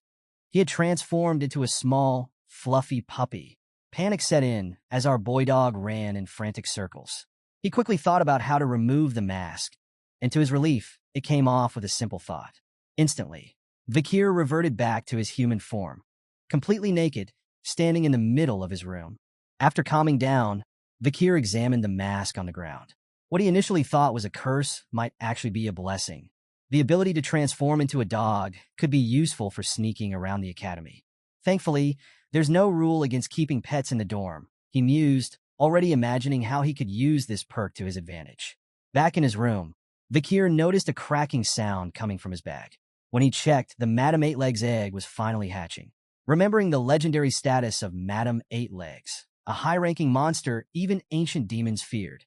[SPEAKER 1] He had transformed into a small, fluffy puppy. Panic set in as our boy dog ran in frantic circles. He quickly thought about how to remove the mask, and to his relief, it came off with a simple thought. Instantly, Vakir reverted back to his human form, completely naked, standing in the middle of his room. After calming down, Vakir examined the mask on the ground. What he initially thought was a curse might actually be a blessing. The ability to transform into a dog could be useful for sneaking around the academy. Thankfully, there's no rule against keeping pets in the dorm, he mused, already imagining how he could use this perk to his advantage. Back in his room, Vakir noticed a cracking sound coming from his bag. When he checked, the Madame Eight Legs egg was finally hatching. Remembering the legendary status of Madame Eight Legs, a high-ranking monster even ancient demons feared,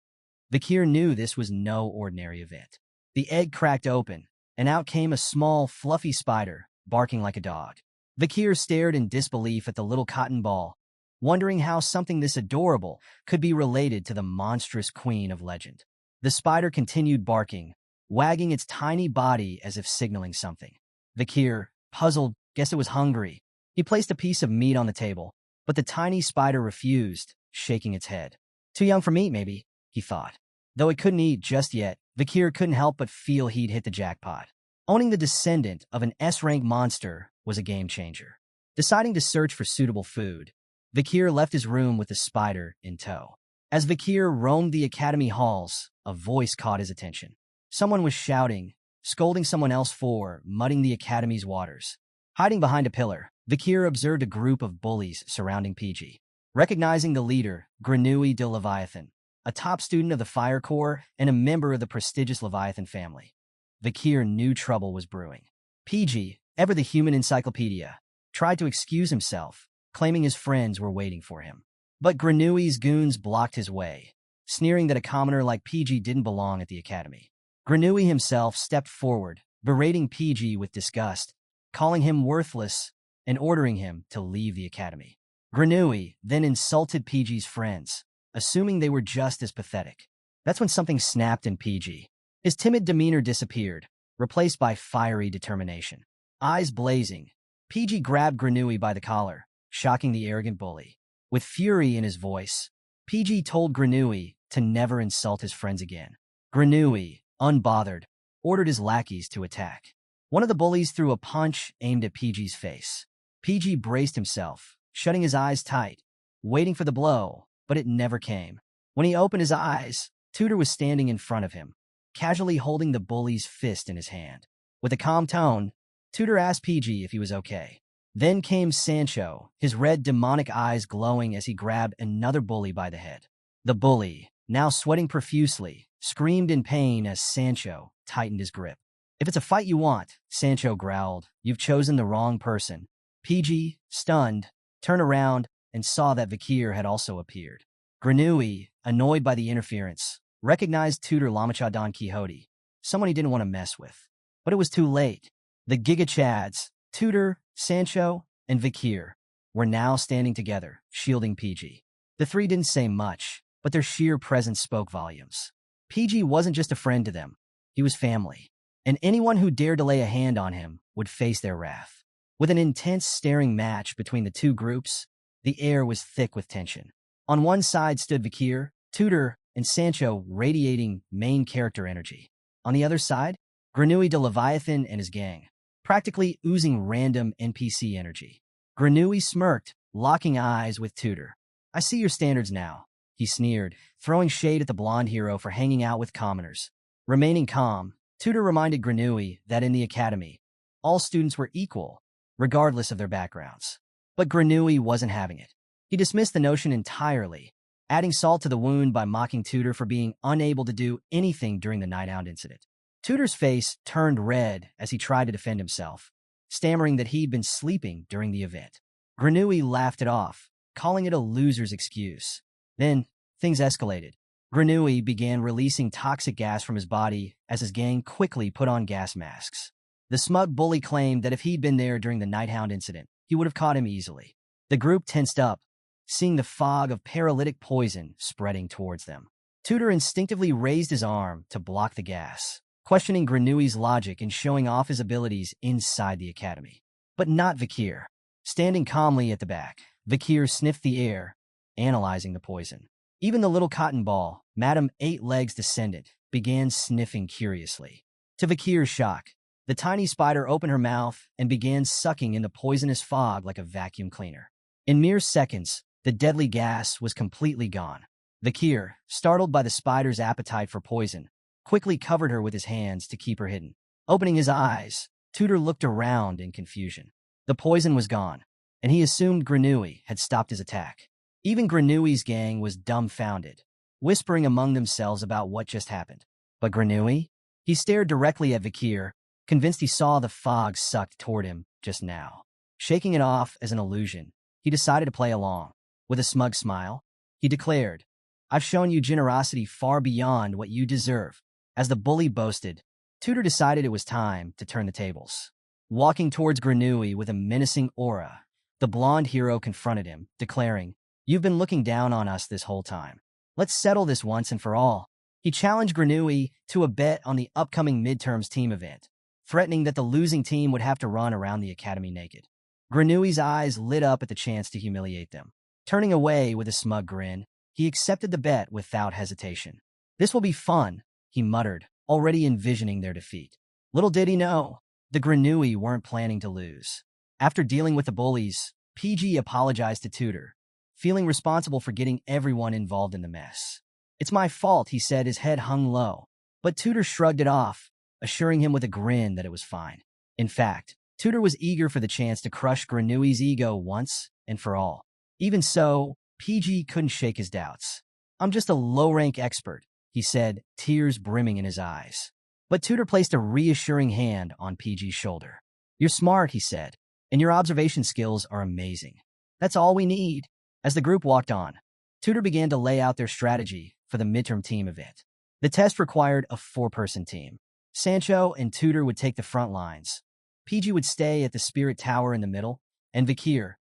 [SPEAKER 1] Vakir knew this was no ordinary event. The egg cracked open, and out came a small, fluffy spider, barking like a dog. Vakir stared in disbelief at the little cotton ball, wondering how something this adorable could be related to the monstrous queen of legend. The spider continued barking, wagging its tiny body as if signaling something. Vakir, puzzled, guessed it was hungry. He placed a piece of meat on the table, but the tiny spider refused, shaking its head. Too young for meat, maybe, he thought. Though it couldn't eat just yet, Vakir couldn't help but feel he'd hit the jackpot. Owning the descendant of an S-rank monster was a game-changer. Deciding to search for suitable food, Vakir left his room with the spider in tow. As Vakir roamed the academy halls, a voice caught his attention. Someone was shouting, scolding someone else for mudding the academy's waters. Hiding behind a pillar, Vakir observed a group of bullies surrounding PG. Recognizing the leader, Grenouille de Leviathan, a top student of the Fire Corps and a member of the prestigious Leviathan family, Vakir knew trouble was brewing. PG, ever the human encyclopedia, tried to excuse himself, claiming his friends were waiting for him. But Grenouille's goons blocked his way, sneering that a commoner like PG didn't belong at the academy. Grenouille himself stepped forward, berating PG with disgust, calling him worthless, and ordering him to leave the academy. Grenouille then insulted PG's friends, assuming they were just as pathetic. That's when something snapped in PG. His timid demeanor disappeared, replaced by fiery determination. Eyes blazing, PG grabbed Grenouille by the collar, shocking the arrogant bully. With fury in his voice, PG told Grenouille to never insult his friends again. Grenouille, unbothered, ordered his lackeys to attack. One of the bullies threw a punch aimed at PG's face. PG braced himself, shutting his eyes tight, waiting for the blow, but it never came. When he opened his eyes, Tudor was standing in front of him, casually holding the bully's fist in his hand. With a calm tone, Tudor asked PG if he was okay. Then came Sancho, his red demonic eyes glowing as he grabbed another bully by the head. The bully, now sweating profusely, screamed in pain as Sancho tightened his grip. "If it's a fight you want," Sancho growled, "you've chosen the wrong person." PG, stunned, turned around and saw that Vakir had also appeared. Granui, annoyed by the interference, recognized Tudor Lamacha Don Quixote, someone he didn't want to mess with. But it was too late. The Giga Chads, Tudor, Sancho, and Vakir, were now standing together, shielding PG. The three didn't say much, but their sheer presence spoke volumes. PG wasn't just a friend to them, he was family, and anyone who dared to lay a hand on him would face their wrath. With an intense staring match between the two groups, the air was thick with tension. On one side stood Vakir, Tudor, and Sancho radiating main character energy. On the other side, Granui de Leviathan and his gang, practically oozing random NPC energy. Granui smirked, locking eyes with Tudor. "I see your standards now," he sneered, throwing shade at the blonde hero for hanging out with commoners. Remaining calm, Tudor reminded Granui that in the academy, all students were equal, regardless of their backgrounds. But Granui wasn't having it. He dismissed the notion entirely, adding salt to the wound by mocking Tudor for being unable to do anything during the Nighthound incident. Tudor's face turned red as he tried to defend himself, stammering that he'd been sleeping during the event. Granui laughed it off, calling it a loser's excuse. Then, things escalated. Granui began releasing toxic gas from his body as his gang quickly put on gas masks. The smug bully claimed that if he'd been there during the Nighthound incident, he would have caught him easily. The group tensed up, seeing the fog of paralytic poison spreading towards them. Tudor instinctively raised his arm to block the gas, questioning Granui's logic and showing off his abilities inside the academy. But not Vakir. Standing calmly at the back, Vakir sniffed the air, analyzing the poison. Even the little cotton ball, Madame Eight Legs' descendant, began sniffing curiously. To Vakir's shock, the tiny spider opened her mouth and began sucking in the poisonous fog like a vacuum cleaner. In mere seconds, the deadly gas was completely gone. Vakir, startled by the spider's appetite for poison, quickly covered her with his hands to keep her hidden. Opening his eyes, Tudor looked around in confusion. The poison was gone, and he assumed Granui had stopped his attack. Even Granui's gang was dumbfounded, whispering among themselves about what just happened. But Granui? He stared directly at Vakir, convinced he saw the fog sucked toward him just now. Shaking it off as an illusion, he decided to play along. With a smug smile, he declared, "I've shown you generosity far beyond what you deserve." As the bully boasted, Tudor decided it was time to turn the tables. Walking towards Granui with a menacing aura, the blonde hero confronted him, declaring, "You've been looking down on us this whole time. Let's settle this once and for all." He challenged Granui to a bet on the upcoming midterms team event, threatening that the losing team would have to run around the academy naked. Granui's eyes lit up at the chance to humiliate them. Turning away with a smug grin, he accepted the bet without hesitation. "This will be fun," he muttered, already envisioning their defeat. Little did he know, the Granui weren't planning to lose. After dealing with the bullies, PG apologized to Tudor, feeling responsible for getting everyone involved in the mess. "It's my fault," he said, his head hung low. But Tudor shrugged it off, assuring him with a grin that it was fine. In fact, Tudor was eager for the chance to crush Granui's ego once and for all. Even so, PG couldn't shake his doubts. "I'm just a low-rank expert," he said, tears brimming in his eyes. But Tudor placed a reassuring hand on PG's shoulder. "You're smart," he said, "and your observation skills are amazing. That's all we need." As the group walked on, Tudor began to lay out their strategy for the midterm team event. The test required a 4-person team. Sancho and Tudor would take the front lines. PG would stay at the Spirit Tower in the middle, and Vakir,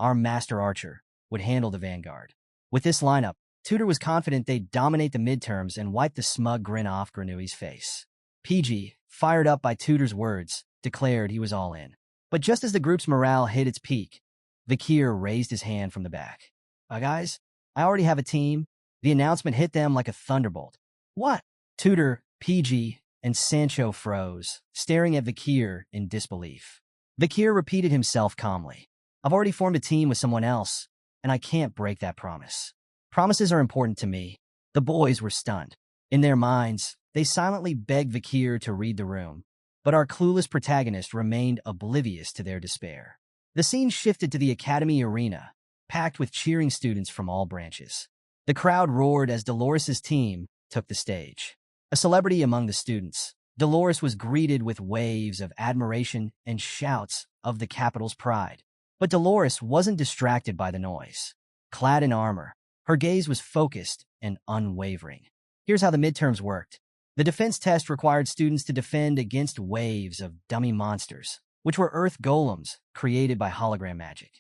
[SPEAKER 1] our master archer, would handle the vanguard. With this lineup, Tudor was confident they'd dominate the midterms and wipe the smug grin off Granui's face. PG, fired up by Tudor's words, declared he was all in. But just as the group's morale hit its peak, Vakir raised his hand from the back. Guys, I already have a team." The announcement hit them like a thunderbolt. "What?" Tudor, PG, and Sancho froze, staring at Vakir in disbelief. Vakir repeated himself calmly. I've already formed a team with someone else, and I can't break that promise. Promises are important to me. The boys were stunned. In their minds, they silently begged Vakir to read the room, but our clueless protagonist remained oblivious to their despair. The scene shifted to the academy arena, packed with cheering students from all branches. The crowd roared as Dolores' team took the stage. A celebrity among the students, Dolores was greeted with waves of admiration and shouts of the capital's pride. But Dolores wasn't distracted by the noise. Clad in armor, her gaze was focused and unwavering. Here's how the midterms worked. The defense test required students to defend against waves of dummy monsters, which were earth golems created by hologram magic.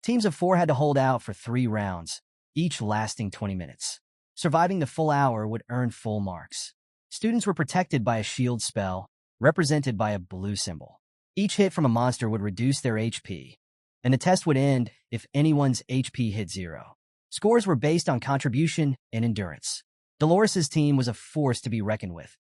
[SPEAKER 1] Teams of 4 had to hold out for 3 rounds, each lasting 20 minutes. Surviving the full hour would earn full marks. Students were protected by a shield spell, represented by a blue symbol. Each hit from a monster would reduce their HP, and the test would end if anyone's HP hit 0. Scores were based on contribution and endurance. Dolores' team was a force to be reckoned with,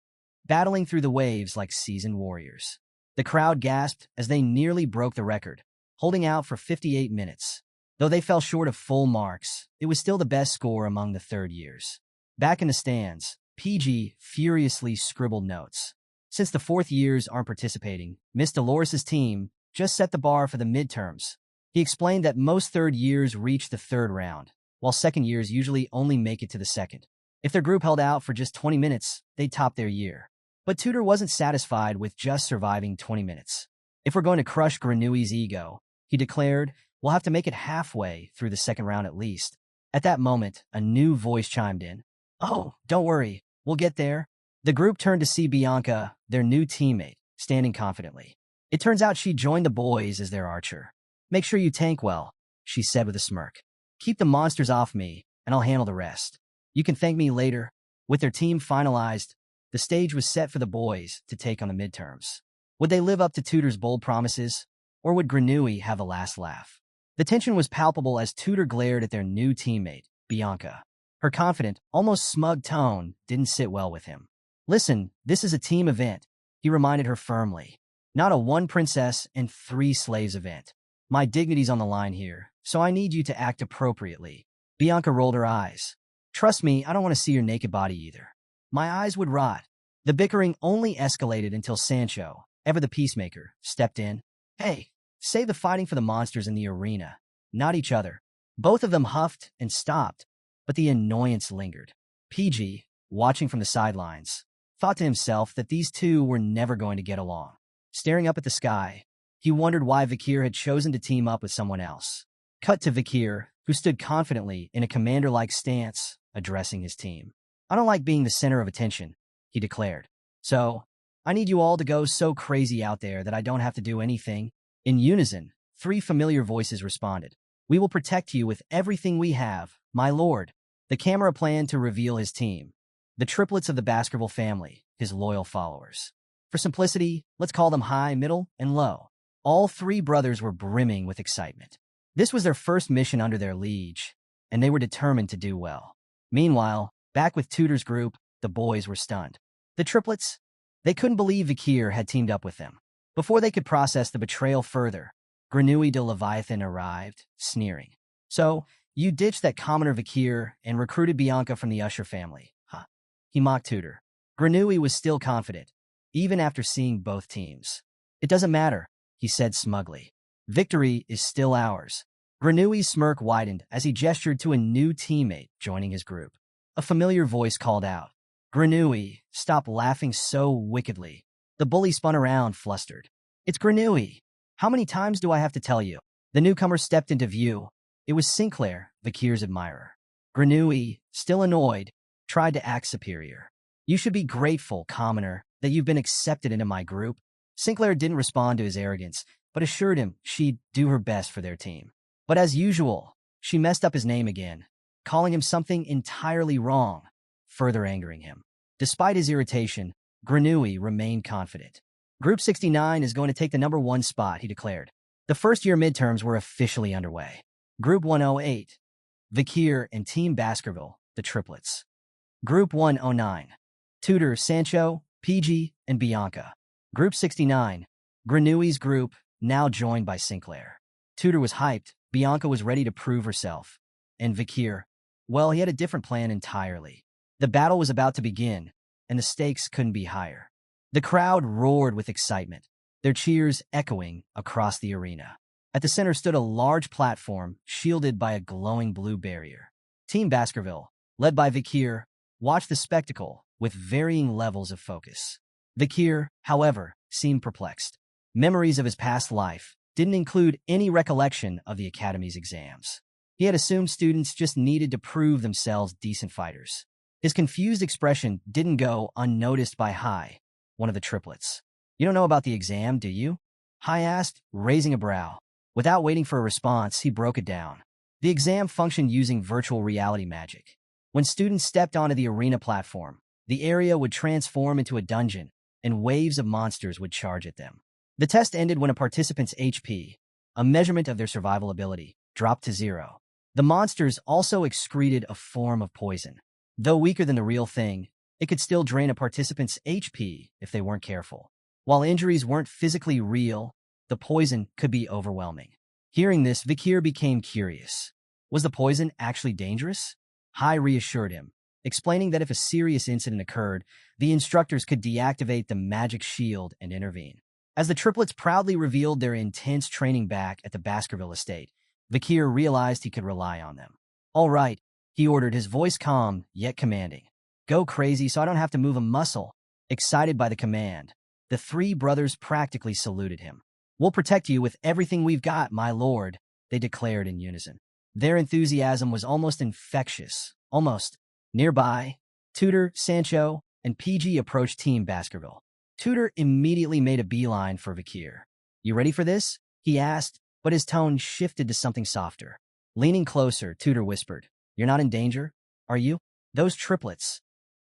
[SPEAKER 1] battling through the waves like seasoned warriors. The crowd gasped as they nearly broke the record, holding out for 58 minutes. Though they fell short of full marks, it was still the best score among the third years. Back in the stands, PG furiously scribbled notes. Since the fourth years aren't participating, Miss Dolores' team just set the bar for the midterms. He explained that most third years reach the third round, while second years usually only make it to the second. If their group held out for just 20 minutes, they'd top their year. But Tutor wasn't satisfied with just surviving 20 minutes. If we're going to crush Granui's ego, he declared, we'll have to make it halfway through the second round at least. At that moment, a new voice chimed in. Oh, don't worry, we'll get there. The group turned to see Bianca, their new teammate, standing confidently. It turns out she joined the boys as their archer. Make sure you tank well, she said with a smirk. Keep the monsters off me, and I'll handle the rest. You can thank me later. With their team finalized, the stage was set for the boys to take on the midterms. Would they live up to Tutor's bold promises, or would Granui have the last laugh? The tension was palpable as Tutor glared at their new teammate, Bianca. Her confident, almost smug tone didn't sit well with him. Listen, this is a team event, he reminded her firmly. Not a 1 princess and 3 slaves event. My dignity's on the line here, so I need you to act appropriately. Bianca rolled her eyes. Trust me, I don't want to see your naked body either. My eyes would rot. The bickering only escalated until Sancho, ever the peacemaker, stepped in. Hey, save the fighting for the monsters in the arena, not each other. Both of them huffed and stopped, but the annoyance lingered. PG, watching from the sidelines, thought to himself that these two were never going to get along. Staring up at the sky, he wondered why Vakir had chosen to team up with someone else. Cut to Vakir, who stood confidently in a commander-like stance, addressing his team. I don't like being the center of attention, he declared. So, I need you all to go so crazy out there that I don't have to do anything. In unison, 3 familiar voices responded. We will protect you with everything we have, my lord. The camera planned to reveal his team. The triplets of the Baskerville family, his loyal followers. For simplicity, let's call them high, middle, and low. All 3 brothers were brimming with excitement. This was their first mission under their liege, and they were determined to do well. Meanwhile, back with Tutor's group, the boys were stunned. The triplets? They couldn't believe Vakir had teamed up with them. Before they could process the betrayal further, Granui de Leviathan arrived, sneering. So, you ditched that commoner Vakir and recruited Bianca from the Usher family, huh? He mocked Tutor. Granui was still confident, even after seeing both teams. It doesn't matter, he said smugly. Victory is still ours. Granui's smirk widened as he gestured to a new teammate joining his group. A familiar voice called out. Granui, stop laughing so wickedly. The bully spun around, flustered. It's Granui. How many times do I have to tell you? The newcomer stepped into view. It was Sinclair, Vakir's admirer. Granui, still annoyed, tried to act superior. You should be grateful, commoner, that you've been accepted into my group. Sinclair didn't respond to his arrogance, but assured him she'd do her best for their team. But as usual, she messed up his name again, calling him something entirely wrong, further angering him. Despite his irritation, Granui remained confident. Group 69 is going to take the number 1 spot, he declared. The first-year midterms were officially underway. Group 108, Vakir and Team Baskerville, the triplets. Group 109, Tutor, Sancho, PG and Bianca. Group 69. Granui's group, now joined by Sinclair. Tudor was hyped, Bianca was ready to prove herself. And Vakir, well, he had a different plan entirely. The battle was about to begin, and the stakes couldn't be higher. The crowd roared with excitement, their cheers echoing across the arena. At the center stood a large platform, shielded by a glowing blue barrier. Team Baskerville, led by Vakir, watched the spectacle with varying levels of focus. Vakir, however, seemed perplexed. Memories of his past life didn't include any recollection of the Academy's exams. He had assumed students just needed to prove themselves decent fighters. His confused expression didn't go unnoticed by Hai, one of the triplets. "You don't know about the exam, do you?" Hai asked, raising a brow. Without waiting for a response, he broke it down. The exam functioned using virtual reality magic. When students stepped onto the arena platform, the area would transform into a dungeon, and waves of monsters would charge at them. The test ended when a participant's HP, a measurement of their survival ability, dropped to 0. The monsters also excreted a form of poison. Though weaker than the real thing, it could still drain a participant's HP if they weren't careful. While injuries weren't physically real, the poison could be overwhelming. Hearing this, Vakir became curious. Was the poison actually dangerous? Hai reassured him, explaining that if a serious incident occurred, the instructors could deactivate the magic shield and intervene. As the triplets proudly revealed their intense training back at the Baskerville estate, Vakir realized he could rely on them. "All right," he ordered, his voice calm yet commanding. "Go crazy so I don't have to move a muscle." Excited by the command, the three brothers practically saluted him. "We'll protect you with everything we've got, my lord," they declared in unison. Their enthusiasm was almost infectious. Almost. Nearby, Tudor, Sancho, and PG approached Team Baskerville. Tudor immediately made a beeline for Vakir. "You ready for this?" he asked, but his tone shifted to something softer. Leaning closer, Tudor whispered, "You're not in danger, are you? Those triplets,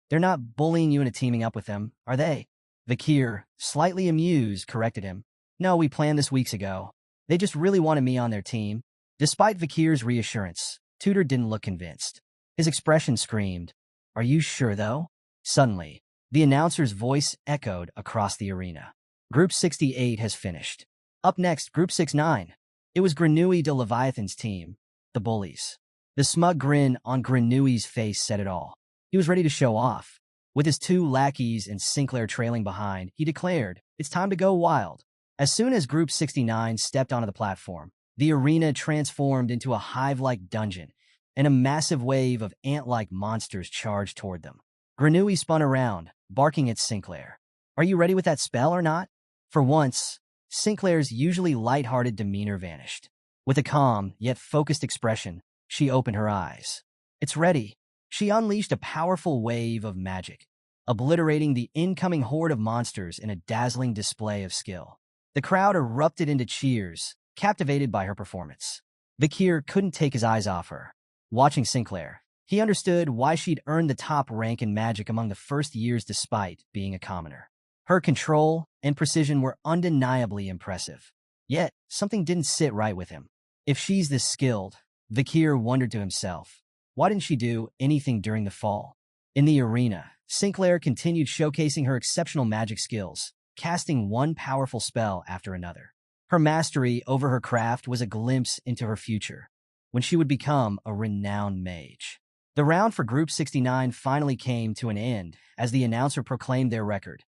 [SPEAKER 1] they're not bullying you into teaming up with them, are they?" Vakir, slightly amused, corrected him. "No, we planned this weeks ago. They just really wanted me on their team." Despite Vakir's reassurance, Tudor didn't look convinced. His expression screamed, "Are you sure, though?" Suddenly, the announcer's voice echoed across the arena. Group 68 has finished. Up next, Group 69. It was Granui de Leviathan's team, the Bullies. The smug grin on Granui's face said it all. He was ready to show off. With his two lackeys and Sinclair trailing behind, he declared, "It's time to go wild." As soon as Group 69 stepped onto the platform, the arena transformed into a hive-like dungeon, and a massive wave of ant-like monsters charged toward them. Granui spun around, barking at Sinclair. "Are you ready with that spell or not?" For once, Sinclair's usually lighthearted demeanor vanished. With a calm, yet focused expression, she opened her eyes. "It's ready." She unleashed a powerful wave of magic, obliterating the incoming horde of monsters in a dazzling display of skill. The crowd erupted into cheers, captivated by her performance. Vakir couldn't take his eyes off her. Watching Sinclair, he understood why she'd earned the top rank in magic among the first years despite being a commoner. Her control and precision were undeniably impressive. Yet, something didn't sit right with him. If she's this skilled, Vakir wondered to himself, why didn't she do anything during the fall? In the arena, Sinclair continued showcasing her exceptional magic skills, casting one powerful spell after another. Her mastery over her craft was a glimpse into her future, when she would become a renowned mage. The round for Group 69 finally came to an end as the announcer proclaimed their record.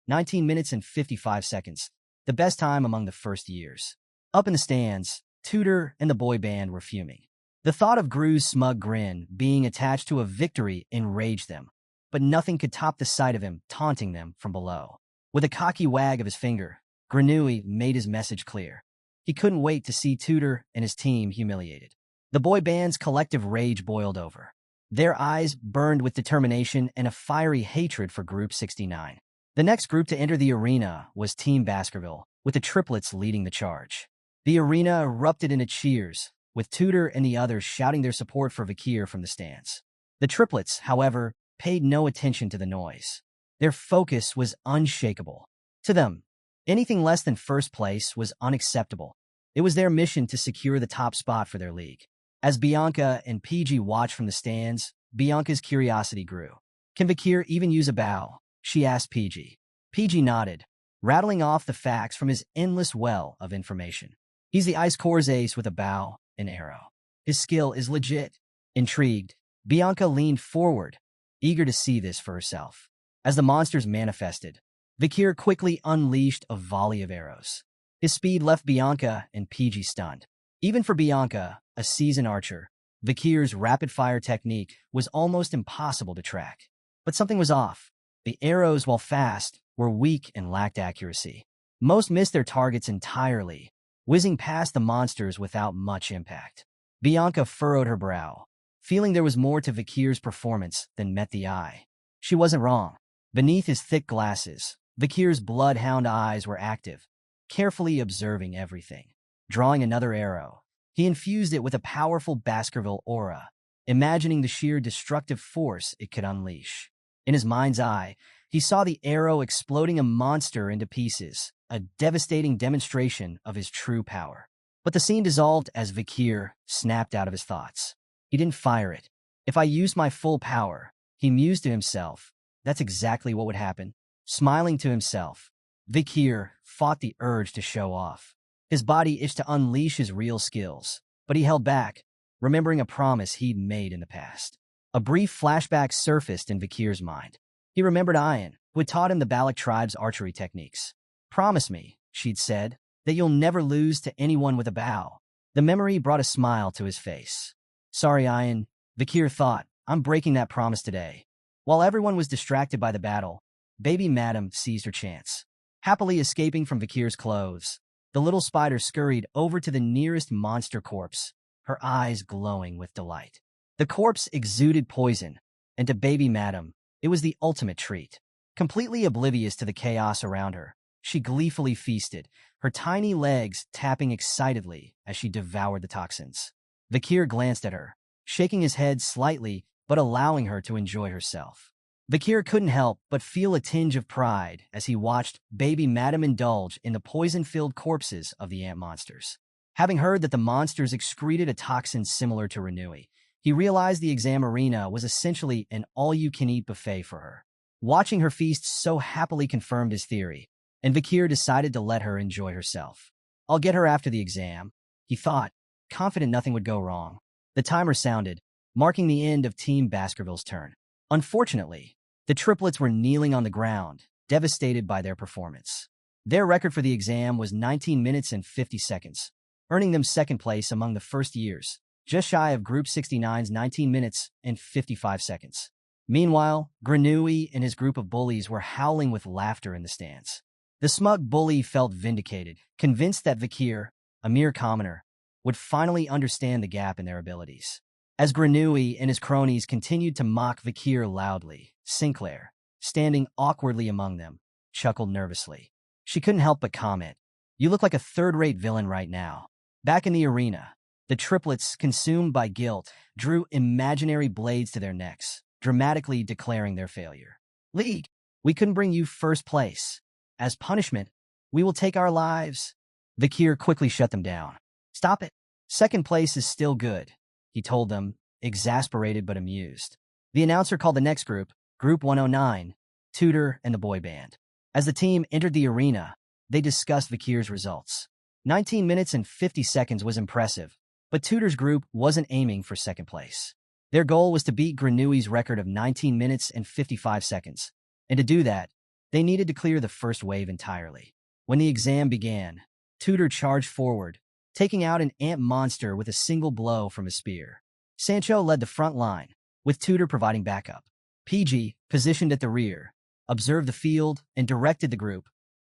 [SPEAKER 1] 19 minutes and 55 seconds, the best time among the first years. Up in the stands, Tudor and the boy band were fuming. The thought of Gru's smug grin being attached to a victory enraged them, but nothing could top the sight of him taunting them from below. With a cocky wag of his finger, Granui made his message clear. He couldn't wait to see Tudor and his team humiliated. The boy band's collective rage boiled over. Their eyes burned with determination and a fiery hatred for Group 69. The next group to enter the arena was Team Baskerville, with the triplets leading the charge. The arena erupted into cheers, with Tudor and the others shouting their support for Vakir from the stands. The triplets, however, paid no attention to the noise. Their focus was unshakable. To them, anything less than first place was unacceptable. It was their mission to secure the top spot for their league. As Bianca and PG watched from the stands, Bianca's curiosity grew. "Can Vakir even use a bow?" she asked PG. PG nodded, rattling off the facts from his endless well of information. He's the Ice Core's ace with a bow and arrow. His skill is legit. Intrigued, Bianca leaned forward, eager to see this for herself. As the monsters manifested, Vakir quickly unleashed a volley of arrows. His speed left Bianca and PG stunned. Even for Bianca, a seasoned archer, Vakir's rapid-fire technique was almost impossible to track. But something was off. The arrows, while fast, were weak and lacked accuracy. Most missed their targets entirely, whizzing past the monsters without much impact. Bianca furrowed her brow, feeling there was more to Vakir's performance than met the eye. She wasn't wrong. Beneath his thick glasses, Vakir's bloodhound eyes were active, carefully observing everything. Drawing another arrow, he infused it with a powerful Baskerville aura, imagining the sheer destructive force it could unleash. In his mind's eye, he saw the arrow exploding a monster into pieces, a devastating demonstration of his true power. But the scene dissolved as Vakir snapped out of his thoughts. He didn't fire it. If I used my full power, he mused to himself, that's exactly what would happen. Smiling to himself, Vakir fought the urge to show off. His body itched to unleash his real skills, but he held back, remembering a promise he'd made in the past. A brief flashback surfaced in Vakir's mind. He remembered Ayan, who had taught him the Balac tribe's archery techniques. "Promise me," she'd said, "that you'll never lose to anyone with a bow." The memory brought a smile to his face. "Sorry, Ayan," Vakir thought, "I'm breaking that promise today." While everyone was distracted by the battle, baby Madam seized her chance. Happily escaping from Vakir's clothes, the little spider scurried over to the nearest monster corpse, her eyes glowing with delight. The corpse exuded poison, and to baby Madam, it was the ultimate treat. Completely oblivious to the chaos around her, she gleefully feasted, her tiny legs tapping excitedly as she devoured the toxins. Vakir glanced at her, shaking his head slightly but allowing her to enjoy herself. Vakir couldn't help but feel a tinge of pride as he watched baby Madam indulge in the poison-filled corpses of the ant monsters. Having heard that the monsters excreted a toxin similar to Renui, he realized the exam arena was essentially an all-you-can-eat buffet for her. Watching her feast so happily confirmed his theory, and Vakir decided to let her enjoy herself. "I'll get her after the exam," he thought, confident nothing would go wrong. The timer sounded, marking the end of Team Baskerville's turn. Unfortunately, the triplets were kneeling on the ground, devastated by their performance. Their record for the exam was 19 minutes and 50 seconds, earning them second place among the first years, just shy of Group 69's 19 minutes and 55 seconds. Meanwhile, Granui and his group of bullies were howling with laughter in the stands. The smug bully felt vindicated, convinced that Vakir, a mere commoner, would finally understand the gap in their abilities. As Granui and his cronies continued to mock Vakir loudly, Sinclair, standing awkwardly among them, chuckled nervously. She couldn't help but comment, "You look like a third-rate villain right now." Back in the arena, the triplets, consumed by guilt, drew imaginary blades to their necks, dramatically declaring their failure. "League, we couldn't bring you first place. As punishment, we will take our lives." Vakir quickly shut them down. "Stop it. Second place is still good," he told them, exasperated but amused. The announcer called the next group, Group 109, Tudor and the boy band. As the team entered the arena, they discussed Vakir's results. 19 minutes and 50 seconds was impressive, but Tudor's group wasn't aiming for second place. Their goal was to beat Granui's record of 19 minutes and 55 seconds, and to do that, they needed to clear the first wave entirely. When the exam began, Tudor charged forward, taking out an ant monster with a single blow from his spear. Sancho led the front line, with Tudor providing backup. PG, positioned at the rear, observed the field and directed the group,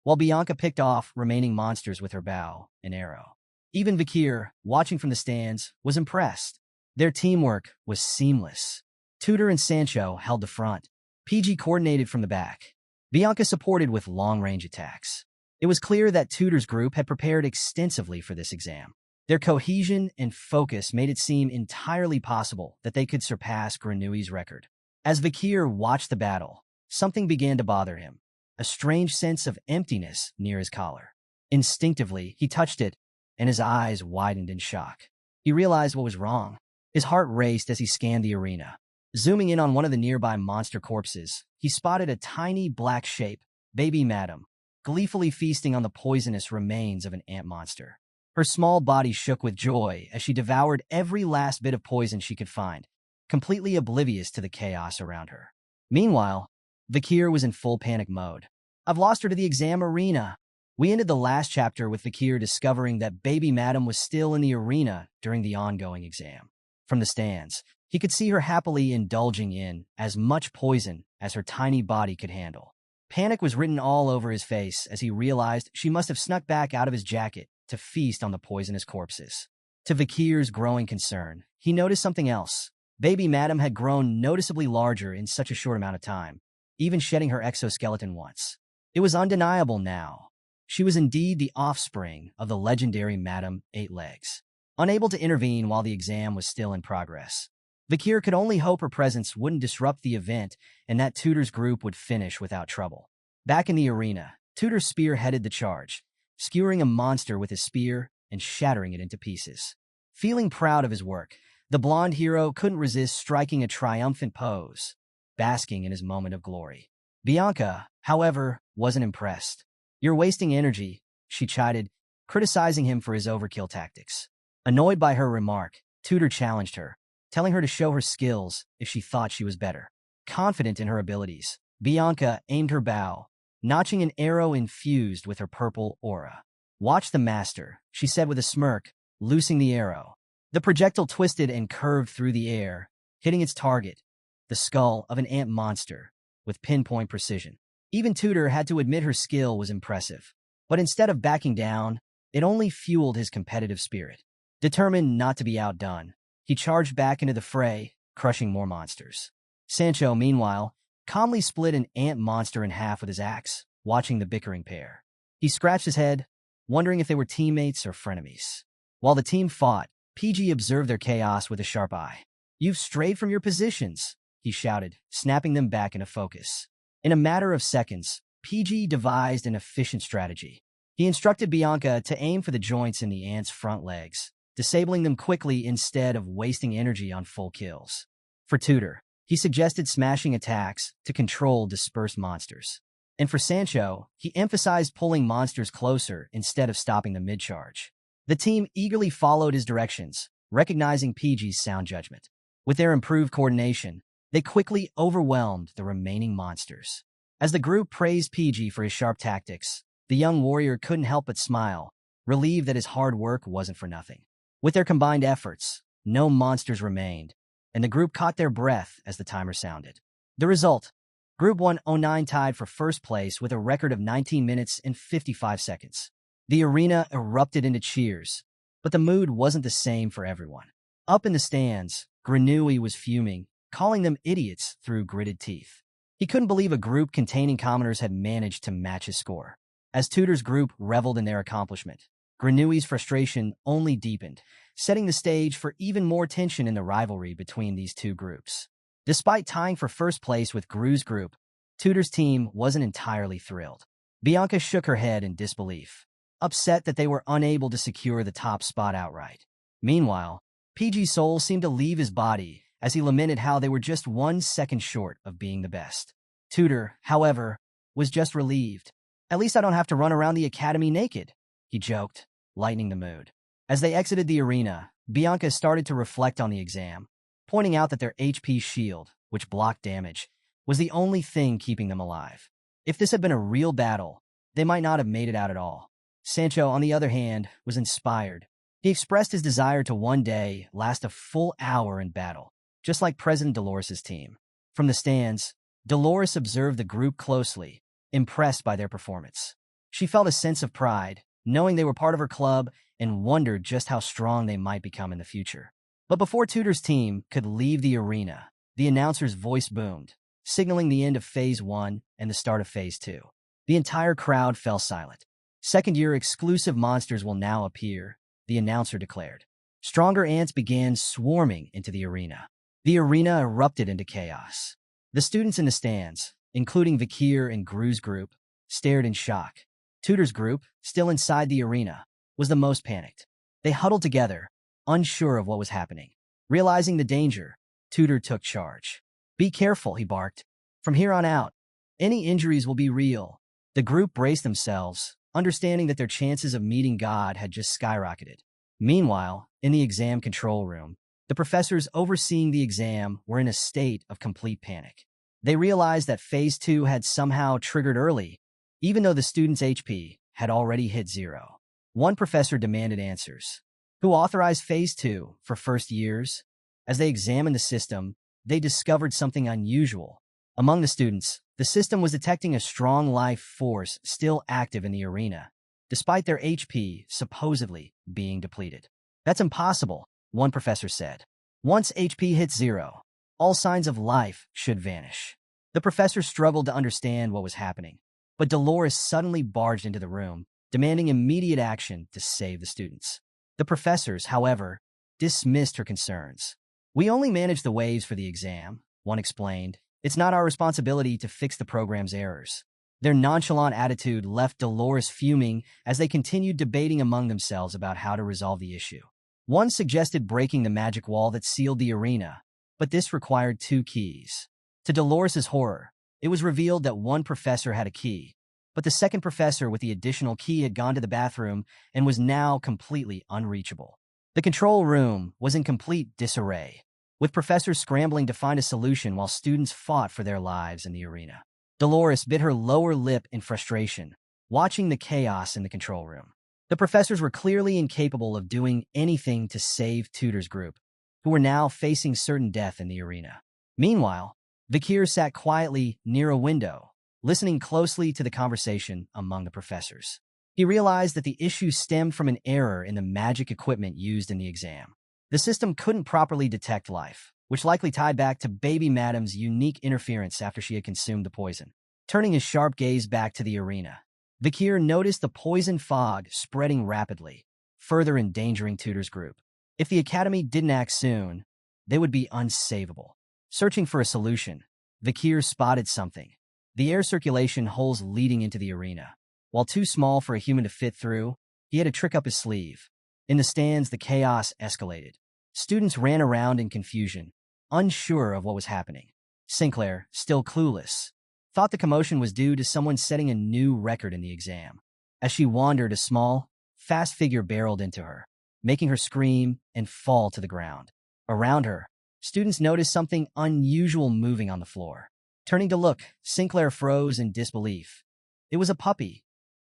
[SPEAKER 1] while Bianca picked off remaining monsters with her bow and arrow. Even Vakir, watching from the stands, was impressed. Their teamwork was seamless. Tudor and Sancho held the front. PG coordinated from the back. Bianca supported with long-range attacks. It was clear that Tudor's group had prepared extensively for this exam. Their cohesion and focus made it seem entirely possible that they could surpass Granui's record. As Vakir watched the battle, something began to bother him, a strange sense of emptiness near his collar. Instinctively, he touched it, and his eyes widened in shock. He realized what was wrong. His heart raced as he scanned the arena. Zooming in on one of the nearby monster corpses, he spotted a tiny black shape Baby Madam, gleefully feasting on the poisonous remains of an ant monster. Her small body shook with joy as she devoured every last bit of poison she could find, completely oblivious to the chaos around her. Meanwhile, Vakir was in full panic mode. I've lost her to the exam arena. We ended the last chapter with Vakir discovering that Baby Madam was still in the arena during the ongoing exam. From the stands, he could see her happily indulging in as much poison as her tiny body could handle. Panic was written all over his face as he realized she must have snuck back out of his jacket to feast on the poisonous corpses. To Vakir's growing concern, he noticed something else. Baby Madam had grown noticeably larger in such a short amount of time, even shedding her exoskeleton once. It was undeniable now. She was indeed the offspring of the legendary Madam Eight Legs. Unable to intervene while the exam was still in progress, Vakir could only hope her presence wouldn't disrupt the event and that Tutor's group would finish without trouble. Back in the arena, Tutor spearheaded the charge, skewering a monster with his spear and shattering it into pieces. Feeling proud of his work, the blonde hero couldn't resist striking a triumphant pose, basking in his moment of glory. Bianca, however, wasn't impressed. "You're wasting energy," she chided, criticizing him for his overkill tactics. Annoyed by her remark, Tutor challenged her, telling her to show her skills if she thought she was better. Confident in her abilities, Bianca aimed her bow, notching an arrow infused with her purple aura. "Watch the master," she said with a smirk, loosing the arrow. The projectile twisted and curved through the air, hitting its target, the skull of an ant monster, with pinpoint precision. Even Tutor had to admit her skill was impressive. But instead of backing down, it only fueled his competitive spirit. Determined not to be outdone, he charged back into the fray, crushing more monsters. Sancho, meanwhile, calmly split an ant monster in half with his axe, watching the bickering pair. He scratched his head, wondering if they were teammates or frenemies. While the team fought, PG observed their chaos with a sharp eye. "You've strayed from your positions," he shouted, snapping them back into focus. In a matter of seconds, PG devised an efficient strategy. He instructed Bianca to aim for the joints in the ant's front legs, disabling them quickly instead of wasting energy on full kills. For Tutor, he suggested smashing attacks to control dispersed monsters. And for Sancho, he emphasized pulling monsters closer instead of stopping the mid-charge. The team eagerly followed his directions, recognizing PG's sound judgment. With their improved coordination, they quickly overwhelmed the remaining monsters. As the group praised PG for his sharp tactics, the young warrior couldn't help but smile, relieved that his hard work wasn't for nothing. With their combined efforts, no monsters remained, and the group caught their breath as the timer sounded. The result: Group 109 tied for first place with a record of 19 minutes and 55 seconds. The arena erupted into cheers, but the mood wasn't the same for everyone. Up in the stands, Granui was fuming, calling them idiots through gritted teeth. He couldn't believe a group containing commoners had managed to match his score. As Tutor's group reveled in their accomplishment, Granui's frustration only deepened, setting the stage for even more tension in the rivalry between these two groups. Despite tying for first place with Gru's group, Tutor's team wasn't entirely thrilled. Bianca shook her head in disbelief, upset that they were unable to secure the top spot outright. Meanwhile, PG's soul seemed to leave his body as he lamented how they were just 1 second short of being the best. Tutor, however, was just relieved. "At least I don't have to run around the academy naked," he joked, lightening the mood. As they exited the arena, Bianca started to reflect on the exam, pointing out that their HP shield, which blocked damage, was the only thing keeping them alive. If this had been a real battle, they might not have made it out at all. Sancho, on the other hand, was inspired. He expressed his desire to one day last a full hour in battle, just like President Dolores' team. From the stands, Dolores observed the group closely, impressed by their performance. She felt a sense of pride, knowing they were part of her club, and wondered just how strong they might become in the future. But before Tutor's team could leave the arena, the announcer's voice boomed, signaling the end of Phase 1 and the start of Phase 2. The entire crowd fell silent. "Second-year exclusive monsters will now appear," the announcer declared. Stronger ants began swarming into the arena. The arena erupted into chaos. The students in the stands, including Vakir and Gru's group, stared in shock. Tutor's group, still inside the arena, was the most panicked. They huddled together, unsure of what was happening. Realizing the danger, Tutor took charge. "Be careful," he barked. "From here on out, any injuries will be real. The group braced themselves, understanding that their chances of meeting God had just skyrocketed. Meanwhile, in the exam control room, the professors overseeing the exam were in a state of complete panic. They realized that Phase 2 had somehow triggered early, even though the students' HP had already hit 0. One professor demanded answers. Who authorized Phase 2 for first years? As they examined the system, they discovered something unusual. Among the students, the system was detecting a strong life force still active in the arena, despite their HP supposedly being depleted. That's impossible, one professor said. Once HP hits 0, all signs of life should vanish. The professor struggled to understand what was happening, but Dolores suddenly barged into the room, demanding immediate action to save the students. The professors, however, dismissed her concerns. We only manage the waves for the exam, one explained. It's not our responsibility to fix the program's errors. Their nonchalant attitude left Dolores fuming as they continued debating among themselves about how to resolve the issue. One suggested breaking the magic wall that sealed the arena, but this required 2 keys. To Dolores's horror, it was revealed that one professor had a key, but the second professor with the additional key had gone to the bathroom and was now completely unreachable. The control room was in complete disarray, with professors scrambling to find a solution while students fought for their lives in the arena. Dolores bit her lower lip in frustration, watching the chaos in the control room. The professors were clearly incapable of doing anything to save Tudor's group, who were now facing certain death in the arena. Meanwhile, Vakir sat quietly near a window, listening closely to the conversation among the professors. He realized that the issue stemmed from an error in the magic equipment used in the exam. The system couldn't properly detect life, which likely tied back to Baby Madam's unique interference after she had consumed the poison. Turning his sharp gaze back to the arena, Vakir noticed the poison fog spreading rapidly, further endangering Tudor's group. If the academy didn't act soon, they would be unsavable. Searching for a solution, Vakir spotted something. The air circulation holes leading into the arena. While too small for a human to fit through, he had a trick up his sleeve. In the stands, the chaos escalated. Students ran around in confusion, unsure of what was happening. Sinclair, still clueless, thought the commotion was due to someone setting a new record in the exam. As she wandered, a small, fast figure barreled into her, making her scream and fall to the ground. Around her, students noticed something unusual moving on the floor. Turning to look, Sinclair froze in disbelief. It was a puppy,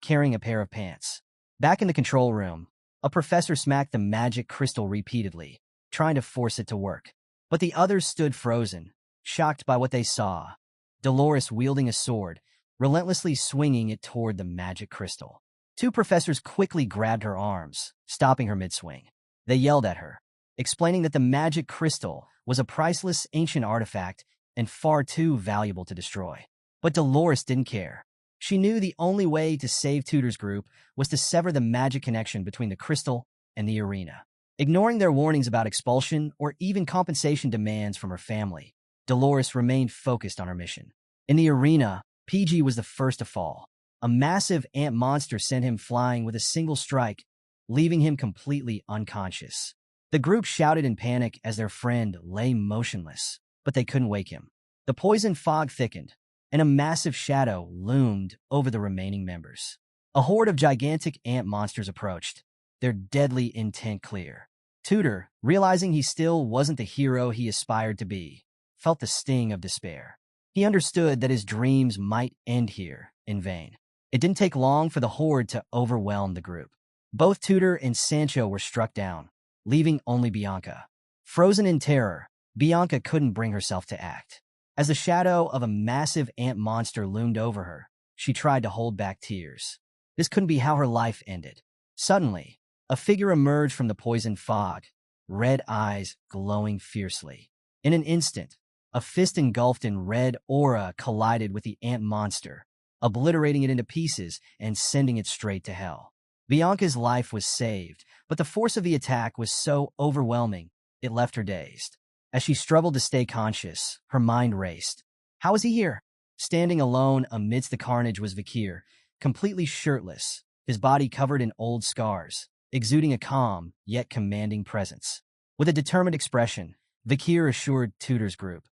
[SPEAKER 1] carrying a pair of pants. Back in the control room, a professor smacked the magic crystal repeatedly, trying to force it to work. But the others stood frozen, shocked by what they saw. Dolores wielding a sword, relentlessly swinging it toward the magic crystal. 2 professors quickly grabbed her arms, stopping her mid-swing. They yelled at her, explaining that the magic crystal was a priceless ancient artifact and far too valuable to destroy. But Dolores didn't care. She knew the only way to save Tudor's group was to sever the magic connection between the crystal and the arena. Ignoring their warnings about expulsion or even compensation demands from her family, Dolores remained focused on her mission. In the arena, PG was the first to fall. A massive ant monster sent him flying with a single strike, leaving him completely unconscious. The group shouted in panic as their friend lay motionless, but they couldn't wake him. The poison fog thickened, and a massive shadow loomed over the remaining members. A horde of gigantic ant monsters approached, their deadly intent clear. Tudor, realizing he still wasn't the hero he aspired to be, felt the sting of despair. He understood that his dreams might end here, in vain. It didn't take long for the horde to overwhelm the group. Both Tudor and Sancho were struck down, leaving only Bianca. Frozen in terror, Bianca couldn't bring herself to act. As the shadow of a massive ant monster loomed over her, she tried to hold back tears. This couldn't be how her life ended. Suddenly, a figure emerged from the poison fog, red eyes glowing fiercely. In an instant, a fist engulfed in red aura collided with the ant monster, obliterating it into pieces and sending it straight to hell. Bianca's life was saved, but the force of the attack was so overwhelming, it left her dazed. As she struggled to stay conscious, her mind raced. How was he here? Standing alone amidst the carnage was Vakir, completely shirtless, his body covered in old scars, exuding a calm yet commanding presence. With a determined expression, Vakir assured Tudor's group,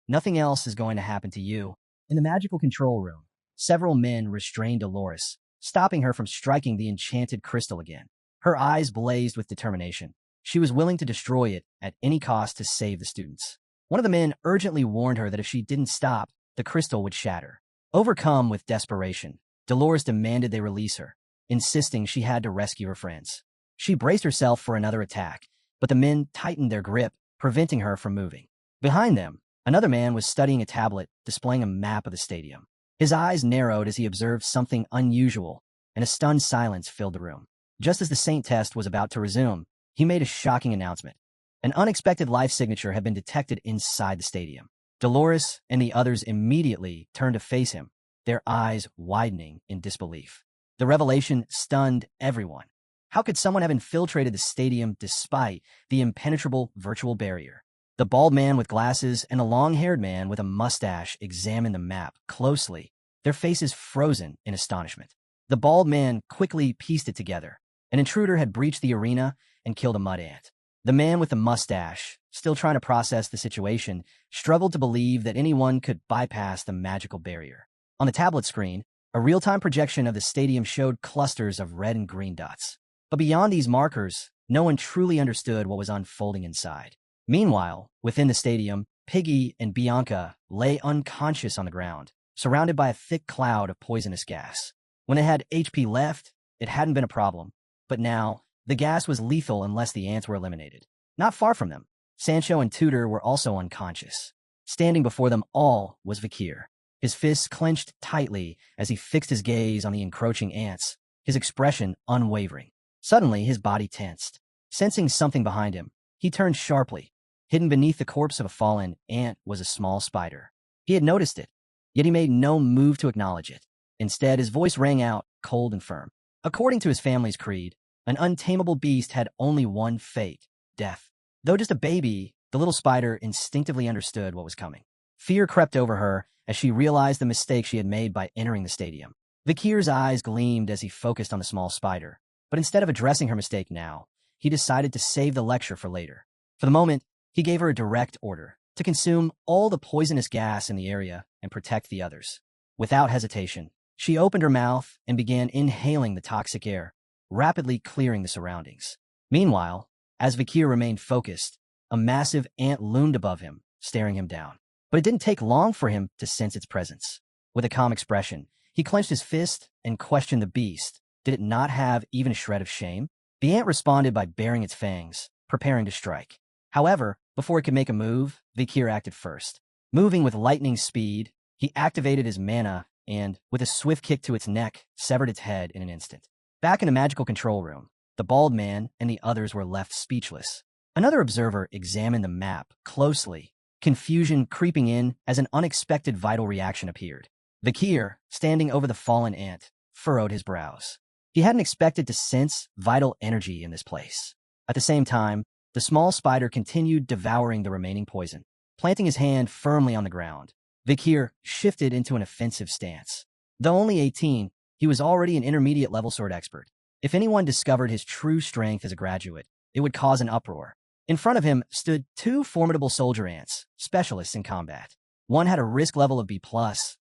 [SPEAKER 1] "Nothing else is going to happen to you." In the magical control room, Several men restrained Dolores, stopping her from striking the enchanted crystal again. Her eyes blazed with determination. She was willing to destroy it at any cost to save the students. One of the men urgently warned her that if she didn't stop, the crystal would shatter. Overcome with desperation, Dolores demanded they release her, insisting she had to rescue her friends. She braced herself for another attack, but the men tightened their grip, preventing her from moving. Behind them, another man was studying a tablet displaying a map of the stadium. His eyes narrowed as he observed something unusual, and a stunned silence filled the room. Just as the Saint test was about to resume, he made a shocking announcement. An unexpected life signature had been detected inside the stadium. Dolores and the others immediately turned to face him, their eyes widening in disbelief. The revelation stunned everyone. How could someone have infiltrated the stadium despite the impenetrable virtual barrier? The bald man with glasses and the long-haired man with a mustache examined the map closely, their faces frozen in astonishment. The bald man quickly pieced it together. An intruder had breached the arena and killed a mud ant. The man with the mustache, still trying to process the situation, struggled to believe that anyone could bypass the magical barrier. On the tablet screen, a real-time projection of the stadium showed clusters of red and green dots. But beyond these markers, no one truly understood what was unfolding inside. Meanwhile, within the stadium, Piggy and Bianca lay unconscious on the ground, surrounded by a thick cloud of poisonous gas. When they had HP left, it hadn't been a problem. But now, the gas was lethal unless the ants were eliminated. Not far from them, Sancho and Tudor were also unconscious. Standing before them all was Vakir. His fists clenched tightly as he fixed his gaze on the encroaching ants, his expression unwavering. Suddenly, his body tensed. Sensing something behind him, he turned sharply. Hidden beneath the corpse of a fallen ant was a small spider. He had noticed it, yet he made no move to acknowledge it. Instead, his voice rang out, cold and firm. According to his family's creed, an untamable beast had only one fate, death. Though just a baby, the little spider instinctively understood what was coming. Fear crept over her as she realized the mistake she had made by entering the stadium. Vakir's eyes gleamed as he focused on the small spider, but instead of addressing her mistake now, he decided to save the lecture for later. For the moment, he gave her a direct order to consume all the poisonous gas in the area and protect the others. Without hesitation, she opened her mouth and began inhaling the toxic air, rapidly clearing the surroundings. Meanwhile, as Vakir remained focused, a massive ant loomed above him, staring him down. But it didn't take long for him to sense its presence. With a calm expression, he clenched his fist and questioned the beast. Did it not have even a shred of shame? The ant responded by baring its fangs, preparing to strike. However, before it could make a move, Vakir acted first. Moving with lightning speed, he activated his mana and, with a swift kick to its neck, severed its head in an instant. Back in the magical control room, the bald man and the others were left speechless. Another observer examined the map closely, confusion creeping in as an unexpected vital reaction appeared. Vakir, standing over the fallen ant, furrowed his brows. He hadn't expected to sense vital energy in this place. At the same time, the small spider continued devouring the remaining poison. Planting his hand firmly on the ground, Vakir shifted into an offensive stance. Though only 18, he was already an intermediate-level sword expert. If anyone discovered his true strength as a graduate, it would cause an uproar. In front of him stood two formidable soldier ants, specialists in combat. One had a risk level of B+,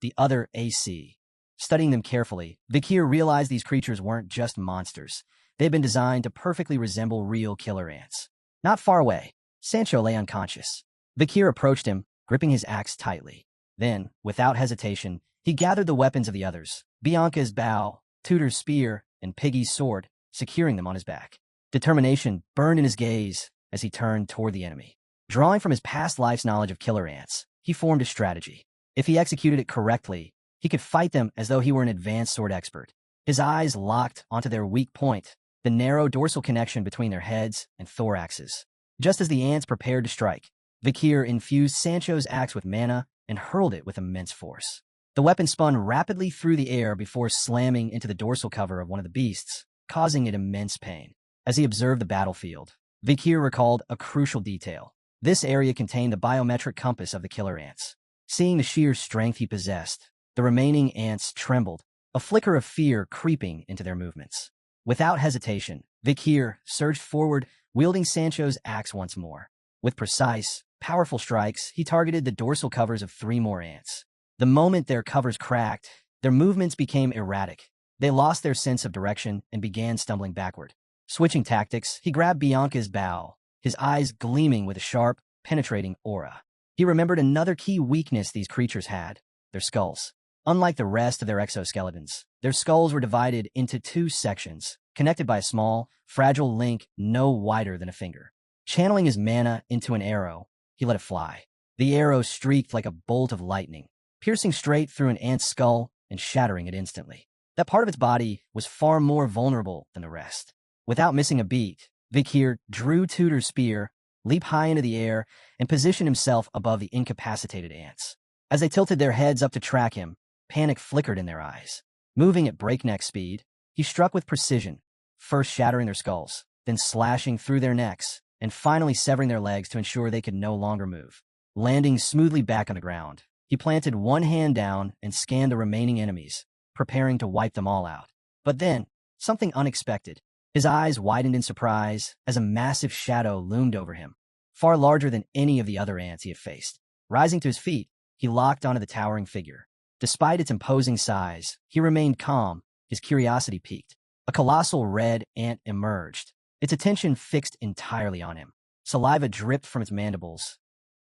[SPEAKER 1] the other AC. Studying them carefully, Vakir realized these creatures weren't just monsters. They had been designed to perfectly resemble real killer ants. Not far away, Sancho lay unconscious. Vakir approached him, gripping his axe tightly. Then, without hesitation, he gathered the weapons of the others, Bianca's bow, Tudor's spear, and Piggy's sword, securing them on his back. Determination burned in his gaze as he turned toward the enemy. Drawing from his past life's knowledge of killer ants, he formed a strategy. If he executed it correctly, he could fight them as though he were an advanced sword expert. His eyes locked onto their weak point, the narrow dorsal connection between their heads and thoraxes. Just as the ants prepared to strike, Vakir infused Sancho's axe with mana and hurled it with immense force. The weapon spun rapidly through the air before slamming into the dorsal cover of one of the beasts, causing it immense pain. As he observed the battlefield, Vakir recalled a crucial detail. This area contained the biometric compass of the killer ants. Seeing the sheer strength he possessed, the remaining ants trembled, a flicker of fear creeping into their movements. Without hesitation, Vakir surged forward, wielding Sancho's axe once more. With precise, powerful strikes, he targeted the dorsal covers of 3 more ants. The moment their covers cracked, Their movements became erratic. They lost their sense of direction and began stumbling backward. Switching tactics, he grabbed Bianca's bow, his eyes gleaming with a sharp, penetrating aura. He remembered another key weakness these creatures had: their skulls. Unlike the rest of their exoskeletons, their skulls were divided into two sections, connected by a small, fragile link no wider than a finger. Channeling his mana into an arrow, he let it fly. The arrow streaked like a bolt of lightning, piercing straight through an ant's skull and shattering it instantly. That part of its body was far more vulnerable than the rest. Without missing a beat, Vakir drew Tudor's spear, leaped high into the air, and positioned himself above the incapacitated ants. As they tilted their heads up to track him, panic flickered in their eyes. Moving at breakneck speed, he struck with precision, first shattering their skulls, then slashing through their necks, and finally severing their legs to ensure they could no longer move. Landing smoothly back on the ground, he planted one hand down and scanned the remaining enemies, preparing to wipe them all out. But then, something unexpected. His eyes widened in surprise as a massive shadow loomed over him, far larger than any of the other ants he had faced. Rising to his feet, he locked onto the towering figure. Despite its imposing size, he remained calm, his curiosity piqued. A colossal red ant emerged, its attention fixed entirely on him. Saliva dripped from its mandibles.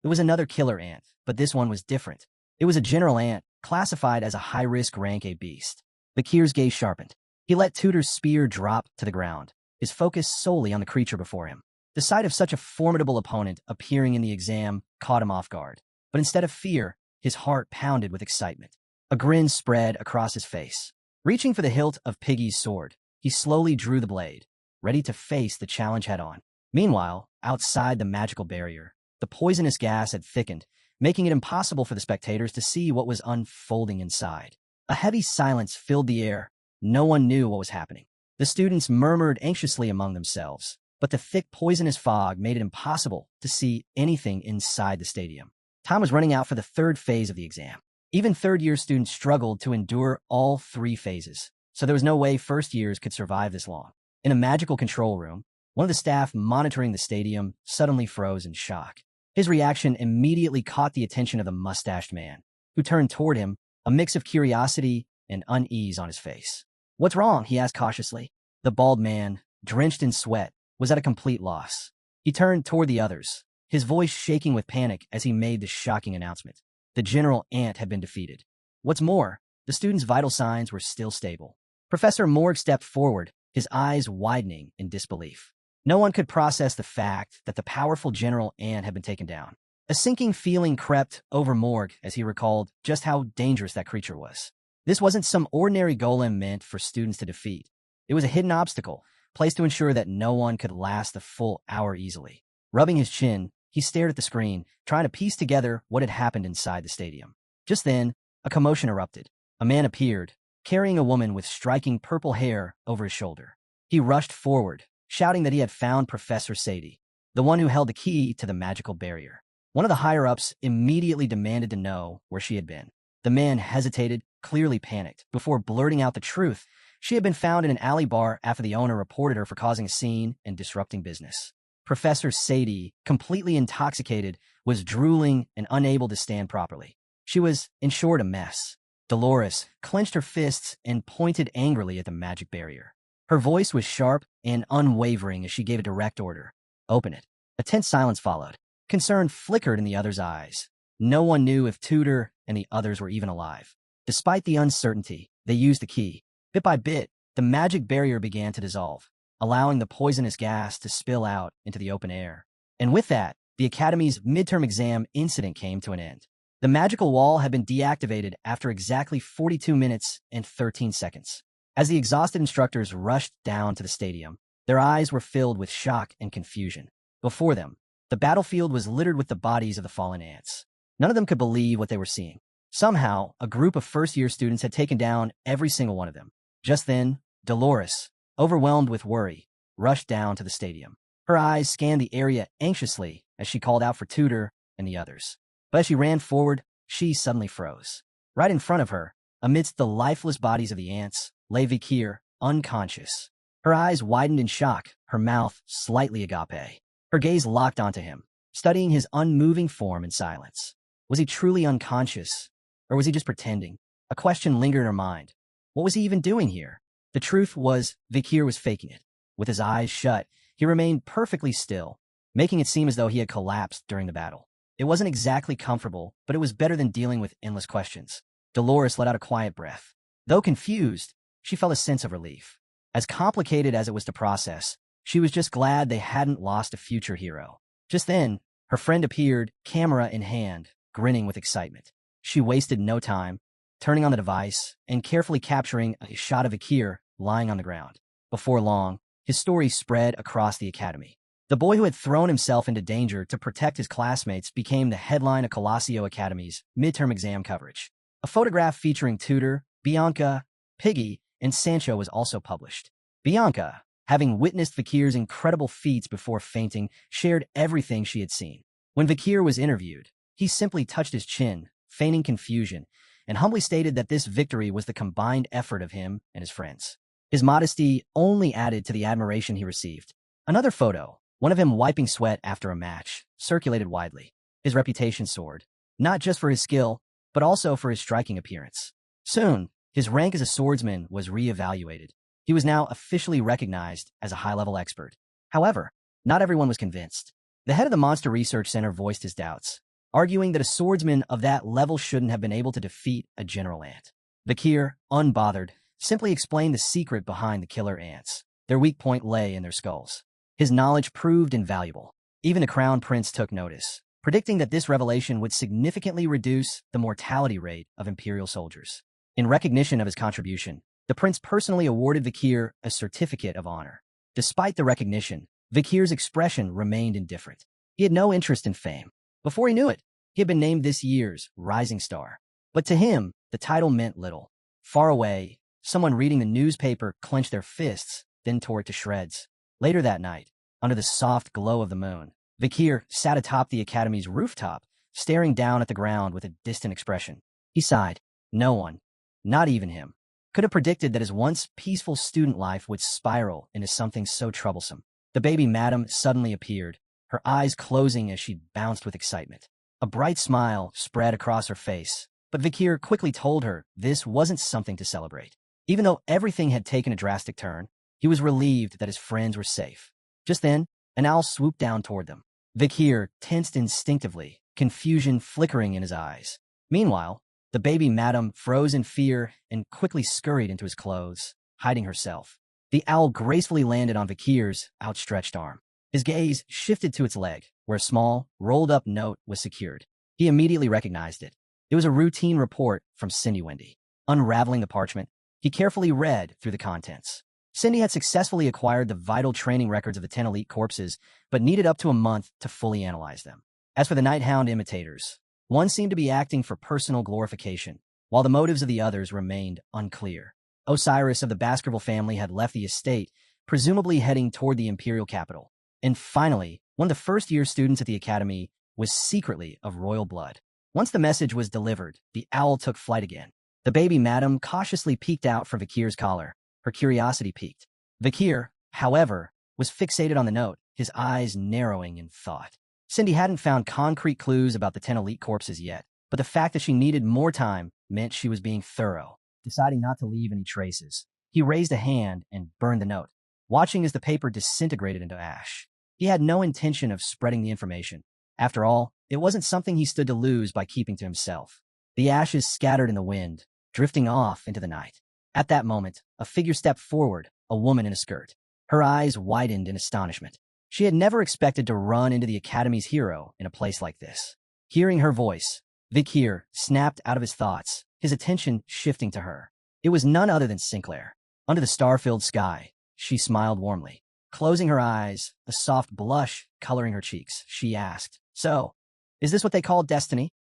[SPEAKER 1] It was another killer ant, but this one was different. It was a general ant, classified as a high-risk rank A beast. Vakir's gaze sharpened. He let Tudor's spear drop to the ground, his focus solely on the creature before him. The sight of such a formidable opponent appearing in the exam caught him off guard. But instead of fear, his heart pounded with excitement. A grin spread across his face. Reaching for the hilt of Piggy's sword, he slowly drew the blade, ready to face the challenge head-on. Meanwhile, outside the magical barrier, the poisonous gas had thickened, making it impossible for the spectators to see what was unfolding inside. A heavy silence filled the air. No one knew what was happening. The students murmured anxiously among themselves, but the thick, poisonous fog made it impossible to see anything inside the stadium. Time was running out for the third phase of the exam. Even third-year students struggled to endure all three phases, so there was no way first years could survive this long. In a magical control room, one of the staff monitoring the stadium suddenly froze in shock. His reaction immediately caught the attention of the mustached man, who turned toward him, a mix of curiosity and unease on his face. "What's wrong?" he asked cautiously. The bald man, drenched in sweat, was at a complete loss. He turned toward the others, his voice shaking with panic as he made the shocking announcement. The general ant had been defeated. What's more, the students' vital signs were still stable. Professor Morg stepped forward, his eyes widening in disbelief. No one could process the fact that the powerful general ant had been taken down. A sinking feeling crept over Morg as he recalled just how dangerous that creature was. This wasn't some ordinary golem meant for students to defeat. It was a hidden obstacle, placed to ensure that no one could last the full hour easily. Rubbing his chin, he stared at the screen, trying to piece together what had happened inside the stadium. Just then, a commotion erupted. A man appeared, carrying a woman with striking purple hair over his shoulder. He rushed forward, shouting that he had found Professor Sadie, the one who held the key to the magical barrier. One of the higher-ups immediately demanded to know where she had been. The man hesitated, clearly panicked, before blurting out the truth. She had been found in an alley bar after the owner reported her for causing a scene and disrupting business. Professor Sadie, completely intoxicated, was drooling and unable to stand properly. She was, in short, a mess. Dolores clenched her fists and pointed angrily at the magic barrier. Her voice was sharp and unwavering as she gave a direct order. "Open it." A tense silence followed. Concern flickered in the others' eyes. No one knew if Tudor and the others were even alive. Despite the uncertainty, they used the key. Bit by bit, the magic barrier began to dissolve, allowing the poisonous gas to spill out into the open air. And with that, the Academy's midterm exam incident came to an end. The magical wall had been deactivated after exactly 42 minutes and 13 seconds. As the exhausted instructors rushed down to the stadium, their eyes were filled with shock and confusion. Before them, the battlefield was littered with the bodies of the fallen ants. None of them could believe what they were seeing. Somehow, a group of first-year students had taken down every single one of them. Just then, Dolores, overwhelmed with worry, rushed down to the stadium. Her eyes scanned the area anxiously as she called out for Tudor and the others. But as she ran forward, she suddenly froze. Right in front of her, amidst the lifeless bodies of the ants, lay Vakir, unconscious. Her eyes widened in shock, her mouth slightly agape. Her gaze locked onto him, studying his unmoving form in silence. Was he truly unconscious, or was he just pretending? A A question lingered in her mind. What was he even doing here? The truth was, Vakir was faking it. With his eyes shut, he remained perfectly still, making it seem as though he had collapsed during the battle. It wasn't exactly comfortable, but it was better than dealing with endless questions. Dolores let out a quiet breath. Though confused, she felt a sense of relief. As complicated as it was to process, she was just glad they hadn't lost a future hero. Just then, her friend appeared, camera in hand, grinning with excitement. She wasted no time, turning on the device and carefully capturing a shot of Vakir lying on the ground. Before long, his story spread across the academy. The boy who had thrown himself into danger to protect his classmates became the headline of Colosseo Academy's midterm exam coverage. A photograph featuring Tudor, Bianca, Piggy, and Sancho was also published. Bianca, having witnessed Vakir's incredible feats before fainting, shared everything she had seen. When Vakir was interviewed, he simply touched his chin, feigning confusion, and humbly stated that this victory was the combined effort of him and his friends. His modesty only added to the admiration he received. Another photo, one of him wiping sweat after a match, circulated widely. His reputation soared, not just for his skill, but also for his striking appearance. Soon, his rank as a swordsman was re-evaluated. He was now officially recognized as a high-level expert. However, not everyone was convinced. The head of the Monster Research Center voiced his doubts, arguing that a swordsman of that level shouldn't have been able to defeat a general ant. Vakir, unbothered, simply explained the secret behind the killer ants. Their weak point lay in their skulls. His knowledge proved invaluable. Even the Crown Prince took notice, predicting that this revelation would significantly reduce the mortality rate of Imperial soldiers. In recognition of his contribution, the prince personally awarded Vakir a certificate of honor. Despite the recognition, Vakir's expression remained indifferent. He had no interest in fame. Before he knew it, he had been named this year's Rising Star. But to him, the title meant little. Far away, someone reading the newspaper clenched their fists, then tore it to shreds. Later that night, under the soft glow of the moon, Vakir sat atop the academy's rooftop, staring down at the ground with a distant expression. He sighed. No one, not even him, could have predicted that his once peaceful student life would spiral into something so troublesome. The baby madam suddenly appeared, her eyes closing as she bounced with excitement. A bright smile spread across her face, but Vakir quickly told her this wasn't something to celebrate. Even though everything had taken a drastic turn, he was relieved that his friends were safe. Just then, an owl swooped down toward them. Vakir tensed instinctively, confusion flickering in his eyes. Meanwhile, the baby madam froze in fear and quickly scurried into his clothes, hiding herself. The owl gracefully landed on Vakir's outstretched arm. His gaze shifted to its leg, where a small, rolled-up note was secured. He immediately recognized it. It was a routine report from Cindy Wendy. Unraveling the parchment, he carefully read through the contents. Cindy had successfully acquired the vital training records of the 10 elite corpses, but needed up to a month to fully analyze them. As for the Nighthound imitators, one seemed to be acting for personal glorification, while the motives of the others remained unclear. Osiris of the Baskerville family had left the estate, presumably heading toward the imperial capital. And finally, one of the first-year students at the academy was secretly of royal blood. Once the message was delivered, the owl took flight again. The baby madam cautiously peeked out from Vakir's collar. Her curiosity piqued. Vakir, however, was fixated on the note, his eyes narrowing in thought. Cindy hadn't found concrete clues about the 10 elite corpses yet, but the fact that she needed more time meant she was being thorough. Deciding not to leave any traces, he raised a hand and burned the note, watching as the paper disintegrated into ash. He had no intention of spreading the information. After all, it wasn't something he stood to lose by keeping to himself. The ashes scattered in the wind, drifting off into the night. At that moment, a figure stepped forward, a woman in a skirt. Her eyes widened in astonishment. She had never expected to run into the Academy's hero in a place like this. Hearing her voice, Vakir snapped out of his thoughts, his attention shifting to her. It was none other than Sinclair. Under the star-filled sky, she smiled warmly. Closing her eyes, a soft blush coloring her cheeks, she asked, "So, is this what they call destiny?"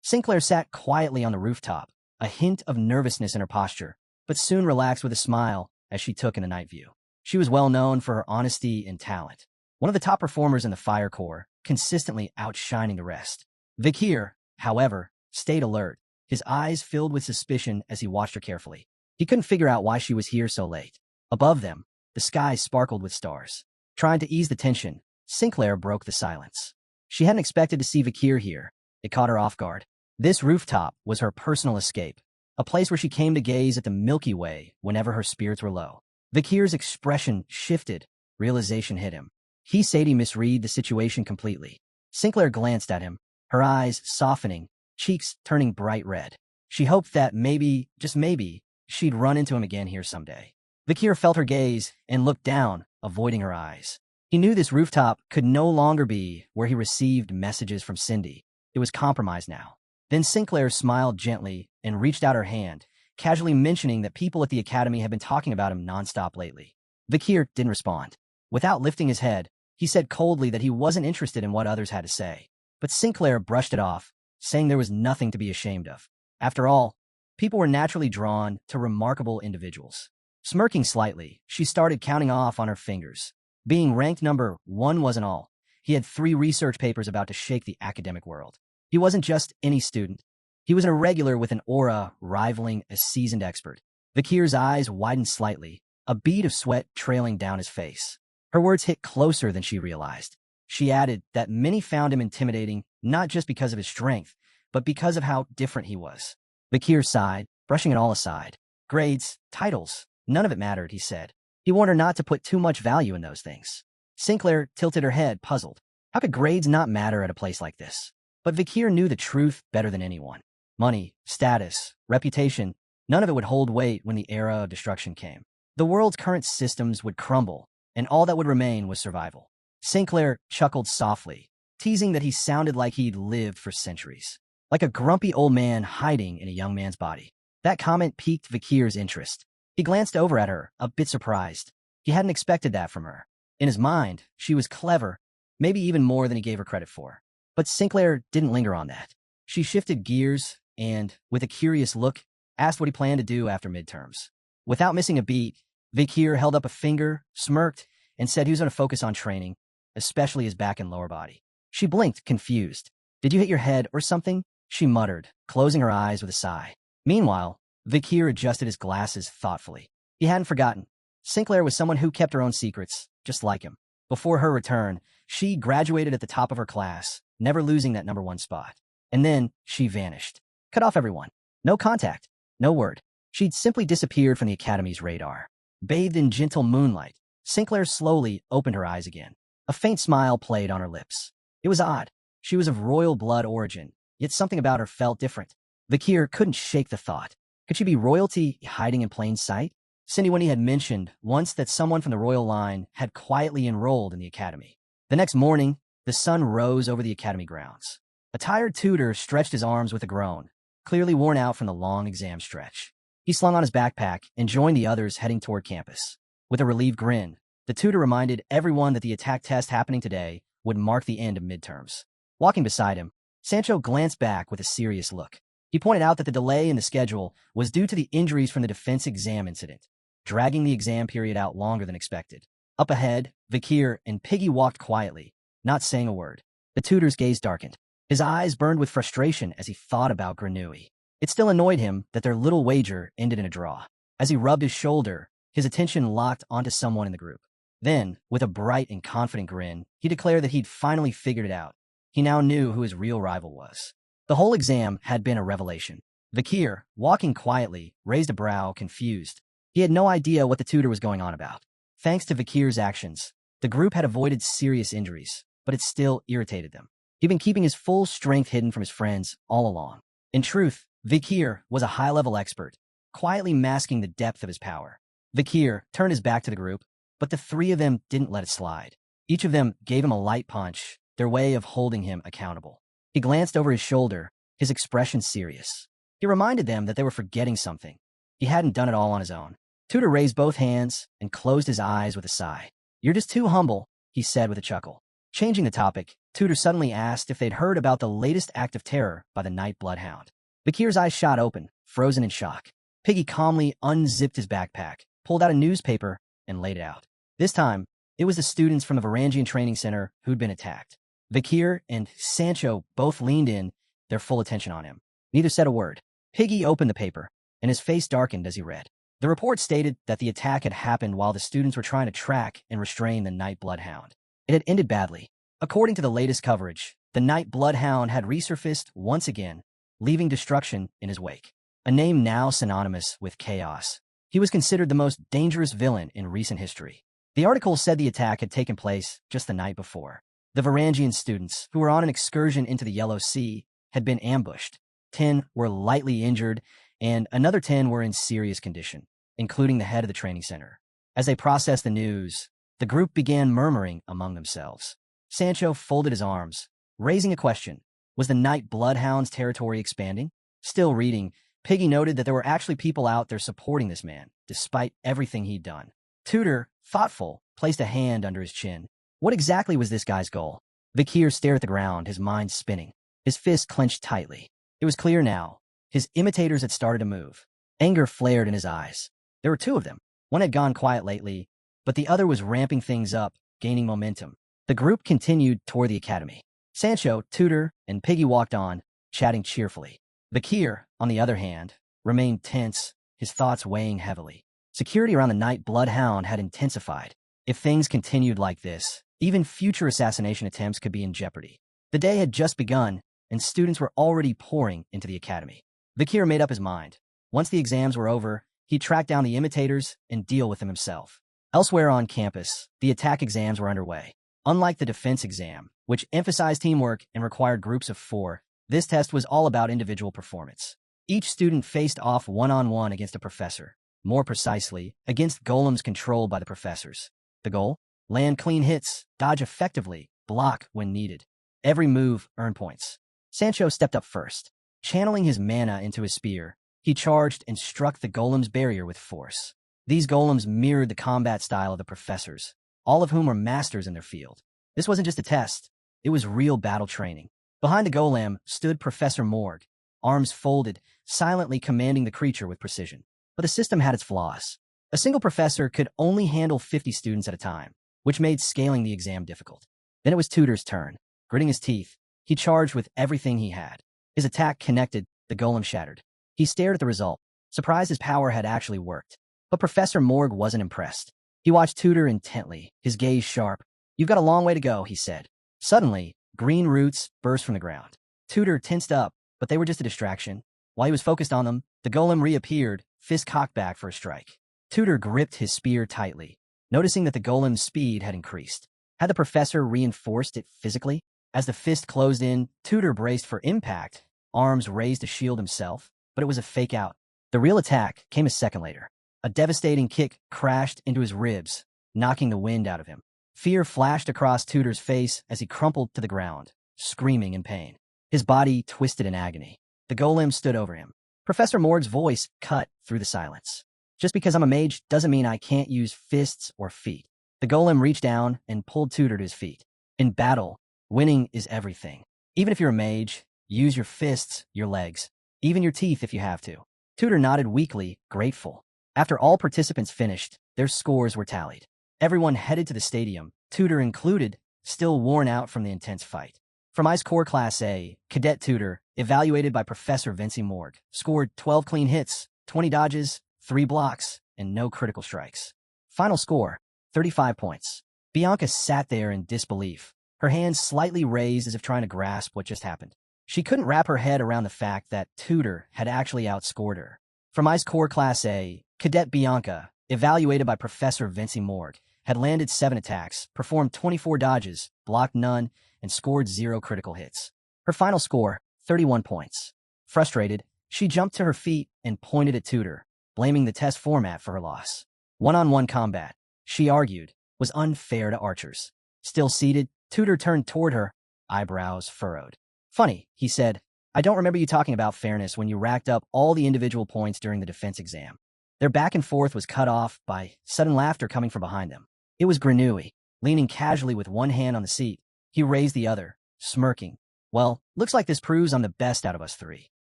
[SPEAKER 1] Sinclair sat quietly on the rooftop, a hint of nervousness in her posture, but soon relaxed with a smile as she took in the night view. She was well known for her honesty and talent, one of the top performers in the Fire Corps, consistently outshining the rest. Vakir, however, stayed alert, his eyes filled with suspicion as he watched her carefully. He couldn't figure out why she was here so late. Above them, the sky sparkled with stars. Trying to ease the tension, Sinclair broke the silence. She hadn't expected to see Vakir here. It caught her off guard. This rooftop was her personal escape, a place where she came to gaze at the Milky Way whenever her spirits were low. Vakir's expression shifted. Realization hit him. He said he misread the situation completely. Sinclair glanced at him, her eyes softening, cheeks turning bright red. She hoped that maybe, just maybe, she'd run into him again here someday. Vakir felt her gaze and looked down, avoiding her eyes. He knew this rooftop could no longer be where he received messages from Cindy. It was compromised now. Then Sinclair smiled gently and reached out her hand, casually mentioning that people at the academy had been talking about him nonstop lately. Vakir didn't respond. Without lifting his head, he said coldly that he wasn't interested in what others had to say. But Sinclair brushed it off, saying there was nothing to be ashamed of. After all, people were naturally drawn to remarkable individuals. Smirking slightly, she started counting off on her fingers. Being ranked number 1 wasn't all. He had 3 research papers about to shake the academic world. He wasn't just any student. He was an irregular with an aura rivaling a seasoned expert. Vakir's eyes widened slightly, a bead of sweat trailing down his face. Her words hit closer than she realized. She added that many found him intimidating, not just because of his strength, but because of how different he was. Vakir sighed, brushing it all aside. Grades, titles, none of it mattered, he said. He warned her not to put too much value in those things. Sinclair tilted her head, puzzled. How could grades not matter at a place like this? But Vakir knew the truth better than anyone. Money, status, reputation, none of it would hold weight when the era of destruction came. The world's current systems would crumble, and all that would remain was survival. Sinclair chuckled softly, teasing that he sounded like he'd lived for centuries. Like a grumpy old man hiding in a young man's body. That comment piqued Vakir's interest. He glanced over at her, a bit surprised. He hadn't expected that from her. In his mind, she was clever, maybe even more than he gave her credit for. But Sinclair didn't linger on that. She shifted gears and, with a curious look, asked what he planned to do after midterms. Without missing a beat, Vakir held up a finger, smirked, and said he was going to focus on training, especially his back and lower body. She blinked, confused. Did you hit your head or something? She muttered, closing her eyes with a sigh. Meanwhile, Vakir adjusted his glasses thoughtfully. He hadn't forgotten. Sinclair was someone who kept her own secrets, just like him. Before her return, she graduated at the top of her class, never losing that number 1 spot. And then she vanished. Cut off everyone. No contact. No word. She'd simply disappeared from the academy's radar. Bathed in gentle moonlight, Sinclair slowly opened her eyes again. A faint smile played on her lips. It was odd. She was of royal blood origin, yet something about her felt different. Vakir couldn't shake the thought. Could she be royalty hiding in plain sight? Cindy Winnie had mentioned once that someone from the royal line had quietly enrolled in the academy. The next morning, the sun rose over the academy grounds. A tired tutor stretched his arms with a groan, clearly worn out from the long exam stretch. He slung on his backpack and joined the others heading toward campus. With a relieved grin, the tutor reminded everyone that the attack test happening today would mark the end of midterms. Walking beside him, Sancho glanced back with a serious look. He pointed out that the delay in the schedule was due to the injuries from the defense exam incident, dragging the exam period out longer than expected. Up ahead, Vakir and Piggy walked quietly, not saying a word. The tutor's gaze darkened. His eyes burned with frustration as he thought about Granui. It still annoyed him that their little wager ended in a draw. As he rubbed his shoulder, his attention locked onto someone in the group. Then, with a bright and confident grin, he declared that he'd finally figured it out. He now knew who his real rival was. The whole exam had been a revelation. Vakir, walking quietly, raised a brow, confused. He had no idea what the tutor was going on about. Thanks to Vakir's actions, the group had avoided serious injuries, but it still irritated them. He'd been keeping his full strength hidden from his friends all along. In truth, Vakir was a high-level expert, quietly masking the depth of his power. Vakir turned his back to the group, but the 3 of them didn't let it slide. Each of them gave him a light punch, their way of holding him accountable. He glanced over his shoulder, his expression serious. He reminded them that they were forgetting something. He hadn't done it all on his own. Tutor raised both hands and closed his eyes with a sigh. "You're just too humble," he said with a chuckle. Changing the topic, Tutor suddenly asked if they'd heard about the latest act of terror by the Night Bloodhound. Vakir's eyes shot open, frozen in shock. Piggy calmly unzipped his backpack, pulled out a newspaper, and laid it out. This time, it was the students from the Varangian Training Center who'd been attacked. Vakir and Sancho both leaned in, their full attention on him. Neither said a word. Piggy opened the paper, and his face darkened as he read. The report stated that the attack had happened while the students were trying to track and restrain the Night Bloodhound. It had ended badly. According to the latest coverage, the Night Bloodhound had resurfaced once again, leaving destruction in his wake. a name now synonymous with chaos. He was considered the most dangerous villain in recent history. The article said the attack had taken place just the night before. The Varangian students, who were on an excursion into the Yellow Sea, had been ambushed. 10 were lightly injured, and another 10 were in serious condition, including the head of the training center. As they processed the news, the group began murmuring among themselves. Sancho folded his arms, raising a question. Was the Night Bloodhound's territory expanding? Still reading, Piggy noted that there were actually people out there supporting this man, despite everything he'd done. Tudor, thoughtful, placed a hand under his chin. What exactly was this guy's goal? Vakir stared at the ground, his mind spinning. His fist clenched tightly. It was clear now. His imitators had started to move. Anger flared in his eyes. There were 2 of them. One had gone quiet lately, but the other was ramping things up, gaining momentum. The group continued toward the academy. Sancho, Tudor, and Piggy walked on, chatting cheerfully. Vakir, on the other hand, remained tense, his thoughts weighing heavily. Security around the Night Bloodhound had intensified. If things continued like this, even future assassination attempts could be in jeopardy. The day had just begun, and students were already pouring into the academy. Vakir made up his mind. Once the exams were over, he'd track down the imitators and deal with them himself. Elsewhere on campus, the attack exams were underway. Unlike the defense exam, which emphasized teamwork and required groups of 4, this test was all about individual performance. Each student faced off one-on-one against a professor, more precisely, against golems controlled by the professors. The goal? Land clean hits, dodge effectively, block when needed. Every move earned points. Sancho stepped up first. Channeling his mana into his spear, he charged and struck the golem's barrier with force. These golems mirrored the combat style of the professors, all of whom were masters in their field. This wasn't just a test. It was real battle training. Behind the golem stood Professor Morg, arms folded, silently commanding the creature with precision. But the system had its flaws. A single professor could only handle 50 students at a time, which made scaling the exam difficult. Then it was Tudor's turn. Gritting his teeth, he charged with everything he had. His attack connected, the golem shattered. He stared at the result, surprised his power had actually worked. But Professor Morg wasn't impressed. He watched Tudor intently, his gaze sharp. "You've got a long way to go," he said. Suddenly, green roots burst from the ground. Tudor tensed up, but they were just a distraction. While he was focused on them, the golem reappeared, fist cocked back for a strike. Tudor gripped his spear tightly, noticing that the golem's speed had increased. Had the professor reinforced it physically? As the fist closed in, Tudor braced for impact, arms raised to shield himself, but it was a fake out. The real attack came a second later. A devastating kick crashed into his ribs, knocking the wind out of him. Fear flashed across Tudor's face as he crumpled to the ground, screaming in pain. His body twisted in agony. The golem stood over him. Professor Morg's voice cut through the silence. "Just because I'm a mage doesn't mean I can't use fists or feet." The golem reached down and pulled Tudor to his feet. In battle, winning is everything. Even if you're a mage, use your fists, your legs, even your teeth if you have to. Tudor nodded weakly, grateful. After all participants finished, their scores were tallied. Everyone headed to the stadium, Tudor included, still worn out from the intense fight. From Ice Core Class A, Cadet Tudor, evaluated by Professor Vinci Morg, scored 12 clean hits, 20 dodges, 3 blocks, and no critical strikes. Final score, 35 points. Bianca sat there in disbelief, her hands slightly raised as if trying to grasp what just happened. She couldn't wrap her head around the fact that Tudor had actually outscored her. From Ice Core Class A, Cadet Bianca, evaluated by Professor Vinci Morg, had landed 7 attacks, performed 24 dodges, blocked none, and scored 0 critical hits. Her final score, 31 points. Frustrated, she jumped to her feet and pointed at Tudor, blaming the test format for her loss. One-on-one combat, she argued, was unfair to archers. Still seated, Tudor turned toward her, eyebrows furrowed. "Funny," he said. "I don't remember you talking about fairness when you racked up all the individual points during the defense exam." Their back and forth was cut off by sudden laughter coming from behind them. It was Grenouille, leaning casually with one hand on the seat. He raised the other, smirking. "Well, looks like this proves I'm the best out of us 3.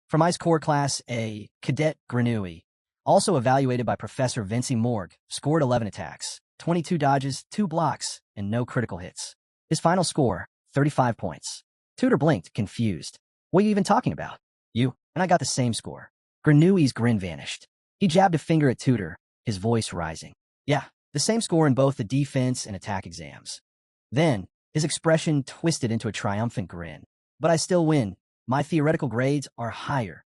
[SPEAKER 1] From Ice Core Class A, Cadet Grenouille, also evaluated by Professor Vinci Morg, scored 11 attacks, 22 dodges, 2 blocks, and no critical hits. His final score, 35 points. Tudor blinked, confused. "What are you even talking about?" "You, and I got the same score." Grenouille's grin vanished. He jabbed a finger at Tudor, his voice rising. "Yeah, the same score in both the defense and attack exams." Then, his expression twisted into a triumphant grin. "But I still win. My theoretical grades are higher."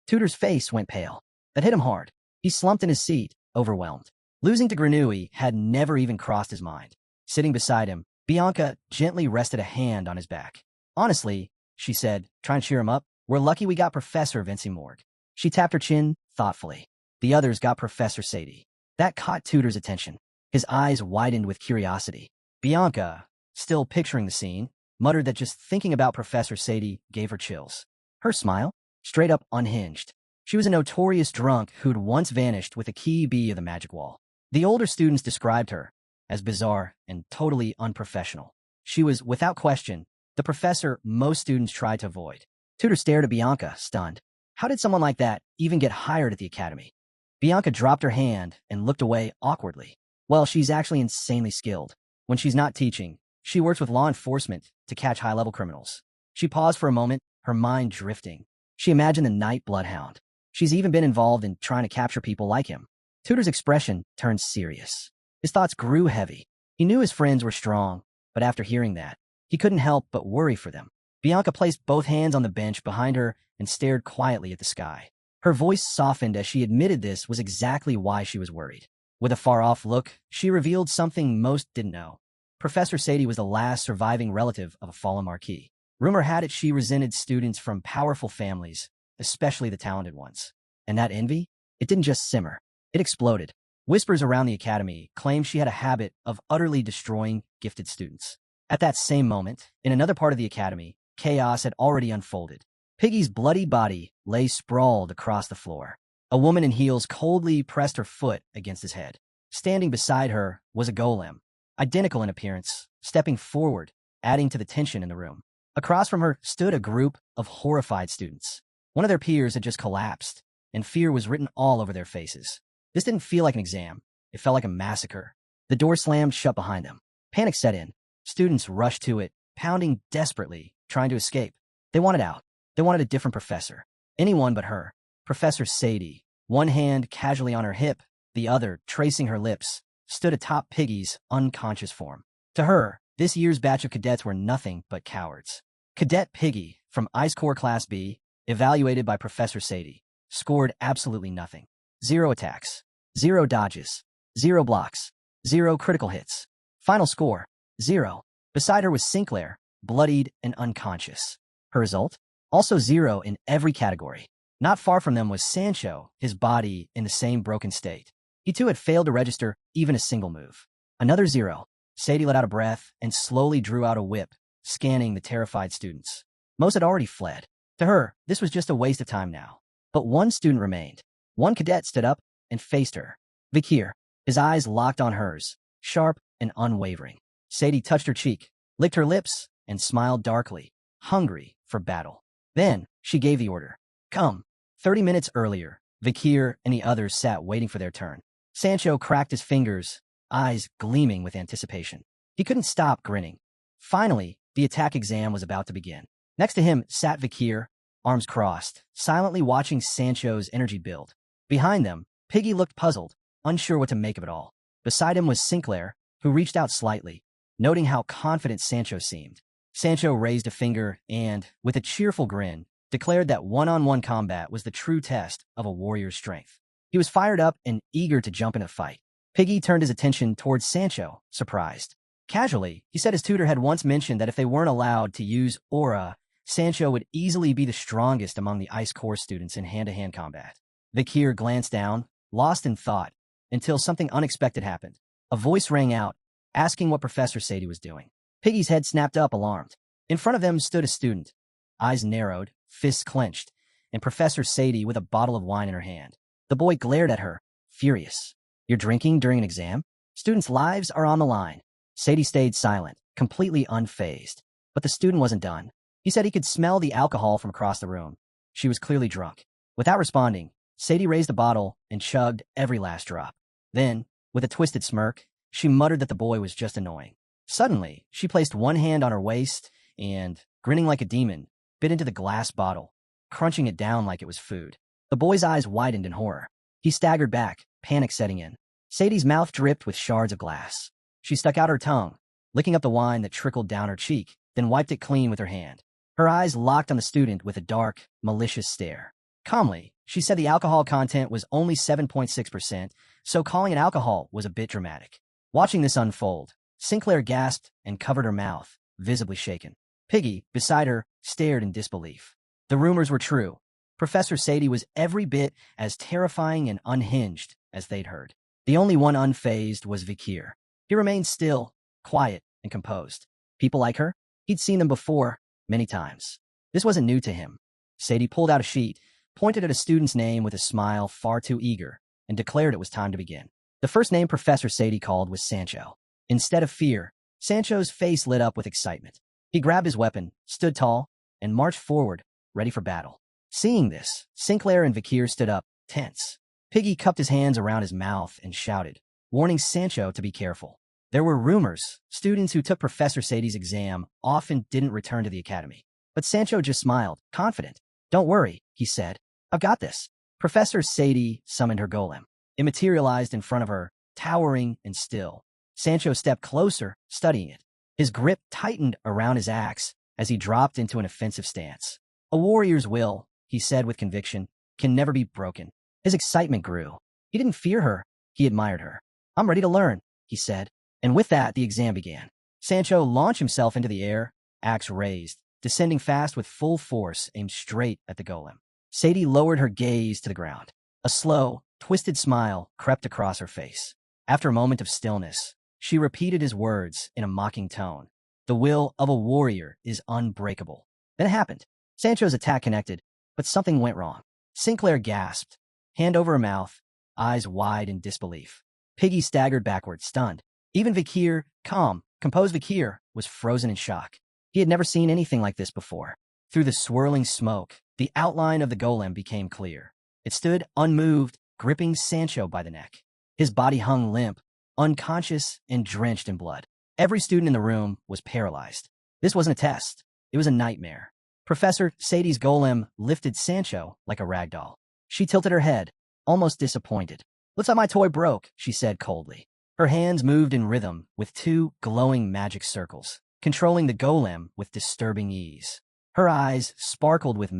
[SPEAKER 1] Tutor's face went pale. That hit him hard. He slumped in his seat, overwhelmed. Losing to Granui had never even crossed his mind. Sitting beside him, Bianca gently rested a hand on his back. Honestly, she said, trying to cheer him up, we're lucky we got Professor Vinci Morg. She tapped her chin thoughtfully. The others got Professor Sadie. That caught Tutor's attention. His eyes widened with curiosity. Bianca, still picturing the scene, muttered that just thinking about Professor Sadie gave her chills. Her smile? Straight up unhinged. She was a notorious drunk who'd once vanished with a key bee of the magic wall. The older students described her as bizarre and totally unprofessional. She was, without question, the professor most students tried to avoid. Tutor stared at Bianca, stunned. How did someone like that even get hired at the academy? Bianca dropped her hand and looked away awkwardly. Well, she's actually insanely skilled. When she's not teaching, she works with law enforcement to catch high-level criminals. She paused for a moment, her mind drifting. She imagined the Night Bloodhound. She's even been involved in trying to capture people like him. Tutor's expression turned serious. His thoughts grew heavy. He knew his friends were strong, but after hearing that, he couldn't help but worry for them. Bianca placed both hands on the bench behind her and stared quietly at the sky. Her voice softened as she admitted this was exactly why she was worried. With a far-off look, she revealed something most didn't know. Professor Sadie was the last surviving relative of a fallen marquis. Rumor had it she resented students from powerful families, especially the talented ones. And that envy? It didn't just simmer. It exploded. Whispers around the academy claimed she had a habit of utterly destroying gifted students. At that same moment, in another part of the academy, chaos had already unfolded. Piggy's bloody body lay sprawled across the floor. A woman in heels coldly pressed her foot against his head. Standing beside her was a golem, identical in appearance, stepping forward, adding to the tension in the room. Across from her stood a group of horrified students. One of their peers had just collapsed, and fear was written all over their faces. This didn't feel like an exam. It felt like a massacre. The door slammed shut behind them. Panic set in. Students rushed to it, pounding desperately, trying to escape. They wanted out. They wanted a different professor. Anyone but her. Professor Sadie, one hand casually on her hip, the other tracing her lips, stood atop Piggy's unconscious form. To her, this year's batch of cadets were nothing but cowards. Cadet Piggy, from Ice Corps Class B, evaluated by Professor Sadie, scored absolutely nothing. 0 attacks, 0 dodges, 0 blocks, 0 critical hits. Final score, 0. Beside her was Sinclair, bloodied and unconscious. Her result? Also 0 in every category. Not far from them was Sancho, his body in the same broken state. He too had failed to register even a single move. Another 0. Sadie let out a breath and slowly drew out a whip, scanning the terrified students. Most had already fled. To her, this was just a waste of time now. But one student remained. One cadet stood up and faced her. Vakir, his eyes locked on hers, sharp and unwavering. Sadie touched her cheek, licked her lips, and smiled darkly, hungry for battle. Then she gave the order. Come. 30 minutes earlier, Vakir and the others sat waiting for their turn. Sancho cracked his fingers, eyes gleaming with anticipation. He couldn't stop grinning. Finally, the attack exam was about to begin. Next to him sat Vakir, arms crossed, silently watching Sancho's energy build. Behind them, Piggy looked puzzled, unsure what to make of it all. Beside him was Sinclair, who reached out slightly, noting how confident Sancho seemed. Sancho raised a finger and, with a cheerful grin, declared that one-on-one combat was the true test of a warrior's strength. He was fired up and eager to jump in a fight. Piggy turned his attention towards Sancho, surprised. Casually, he said his tutor had once mentioned that if they weren't allowed to use aura, Sancho would easily be the strongest among the Ice Corps students in hand-to-hand combat. Vakir glanced down, lost in thought, until something unexpected happened. A voice rang out, asking what Professor Sadie was doing. Piggy's head snapped up, alarmed. In front of them stood a student, eyes narrowed, fists clenched, and Professor Sadie with a bottle of wine in her hand. The boy glared at her, furious. You're drinking during an exam? Students' lives are on the line. Sadie stayed silent, completely unfazed. But the student wasn't done. He said he could smell the alcohol from across the room. She was clearly drunk. Without responding, Sadie raised the bottle and chugged every last drop. Then, with a twisted smirk, she muttered that the boy was just annoying. Suddenly, she placed one hand on her waist and, grinning like a demon, bit into the glass bottle, crunching it down like it was food. The boy's eyes widened in horror. He staggered back, panic setting in. Sadie's mouth dripped with shards of glass. She stuck out her tongue, licking up the wine that trickled down her cheek, then wiped it clean with her hand. Her eyes locked on the student with a dark, malicious stare. Calmly, She said the alcohol content was only 7.6%, so calling it alcohol was a bit dramatic. Watching this unfold, Sinclair gasped and covered her mouth, visibly shaken. Piggy, beside her, stared in disbelief. The rumors were true. Professor Sadie was every bit as terrifying and unhinged as they'd heard. The only one unfazed was Vakir. He remained still, quiet, and composed. People like her? He'd seen them before, many times. This wasn't new to him. Sadie pulled out a sheet, pointed at a student's name with a smile far too eager, and declared it was time to begin. The first name Professor Sadie called was Sancho. Instead of fear, Sancho's face lit up with excitement. He grabbed his weapon, stood tall, and marched forward, ready for battle. Seeing this, Sinclair and Vakir stood up, tense. Piggy cupped his hands around his mouth and shouted, warning Sancho to be careful. There were rumors. Students who took Professor Sadie's exam often didn't return to the academy. But Sancho just smiled, confident. Don't worry, he said. I've got this. Professor Sadie summoned her golem. It materialized in front of her, towering and still. Sancho stepped closer, studying it. His grip tightened around his axe as he dropped into an offensive stance. A warrior's will, he said with conviction, can never be broken. His excitement grew. He didn't fear her. He admired her. I'm ready to learn, he said. And with that, the exam began. Sancho launched himself into the air, axe raised, descending fast with full force aimed straight at the golem. Sadie lowered her gaze to the ground. A slow, twisted smile crept across her face. After a moment of stillness, she repeated his words in a mocking tone. The will of a warrior is unbreakable. Then it happened. Sancho's attack connected, but something went wrong. Sinclair gasped, hand over her mouth, eyes wide in disbelief. Piggy staggered backward, stunned. Even Vakir, composed Vakir, was frozen in shock. He had never seen anything like this before. Through the swirling smoke, the outline of the golem became clear. It stood unmoved, gripping Sancho by the neck. His body hung limp, unconscious and drenched in blood. Every student in the room was paralyzed. This wasn't a test. It was a nightmare. Professor Sadie's golem lifted Sancho like a rag doll. She tilted her head, almost disappointed. Looks like my toy broke, she said coldly. Her hands moved in rhythm with two glowing magic circles, controlling the golem with disturbing ease. Her eyes sparkled with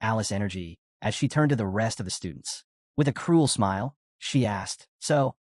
[SPEAKER 1] Alice energy as she turned to the rest of the students. With a cruel smile, she asked, So,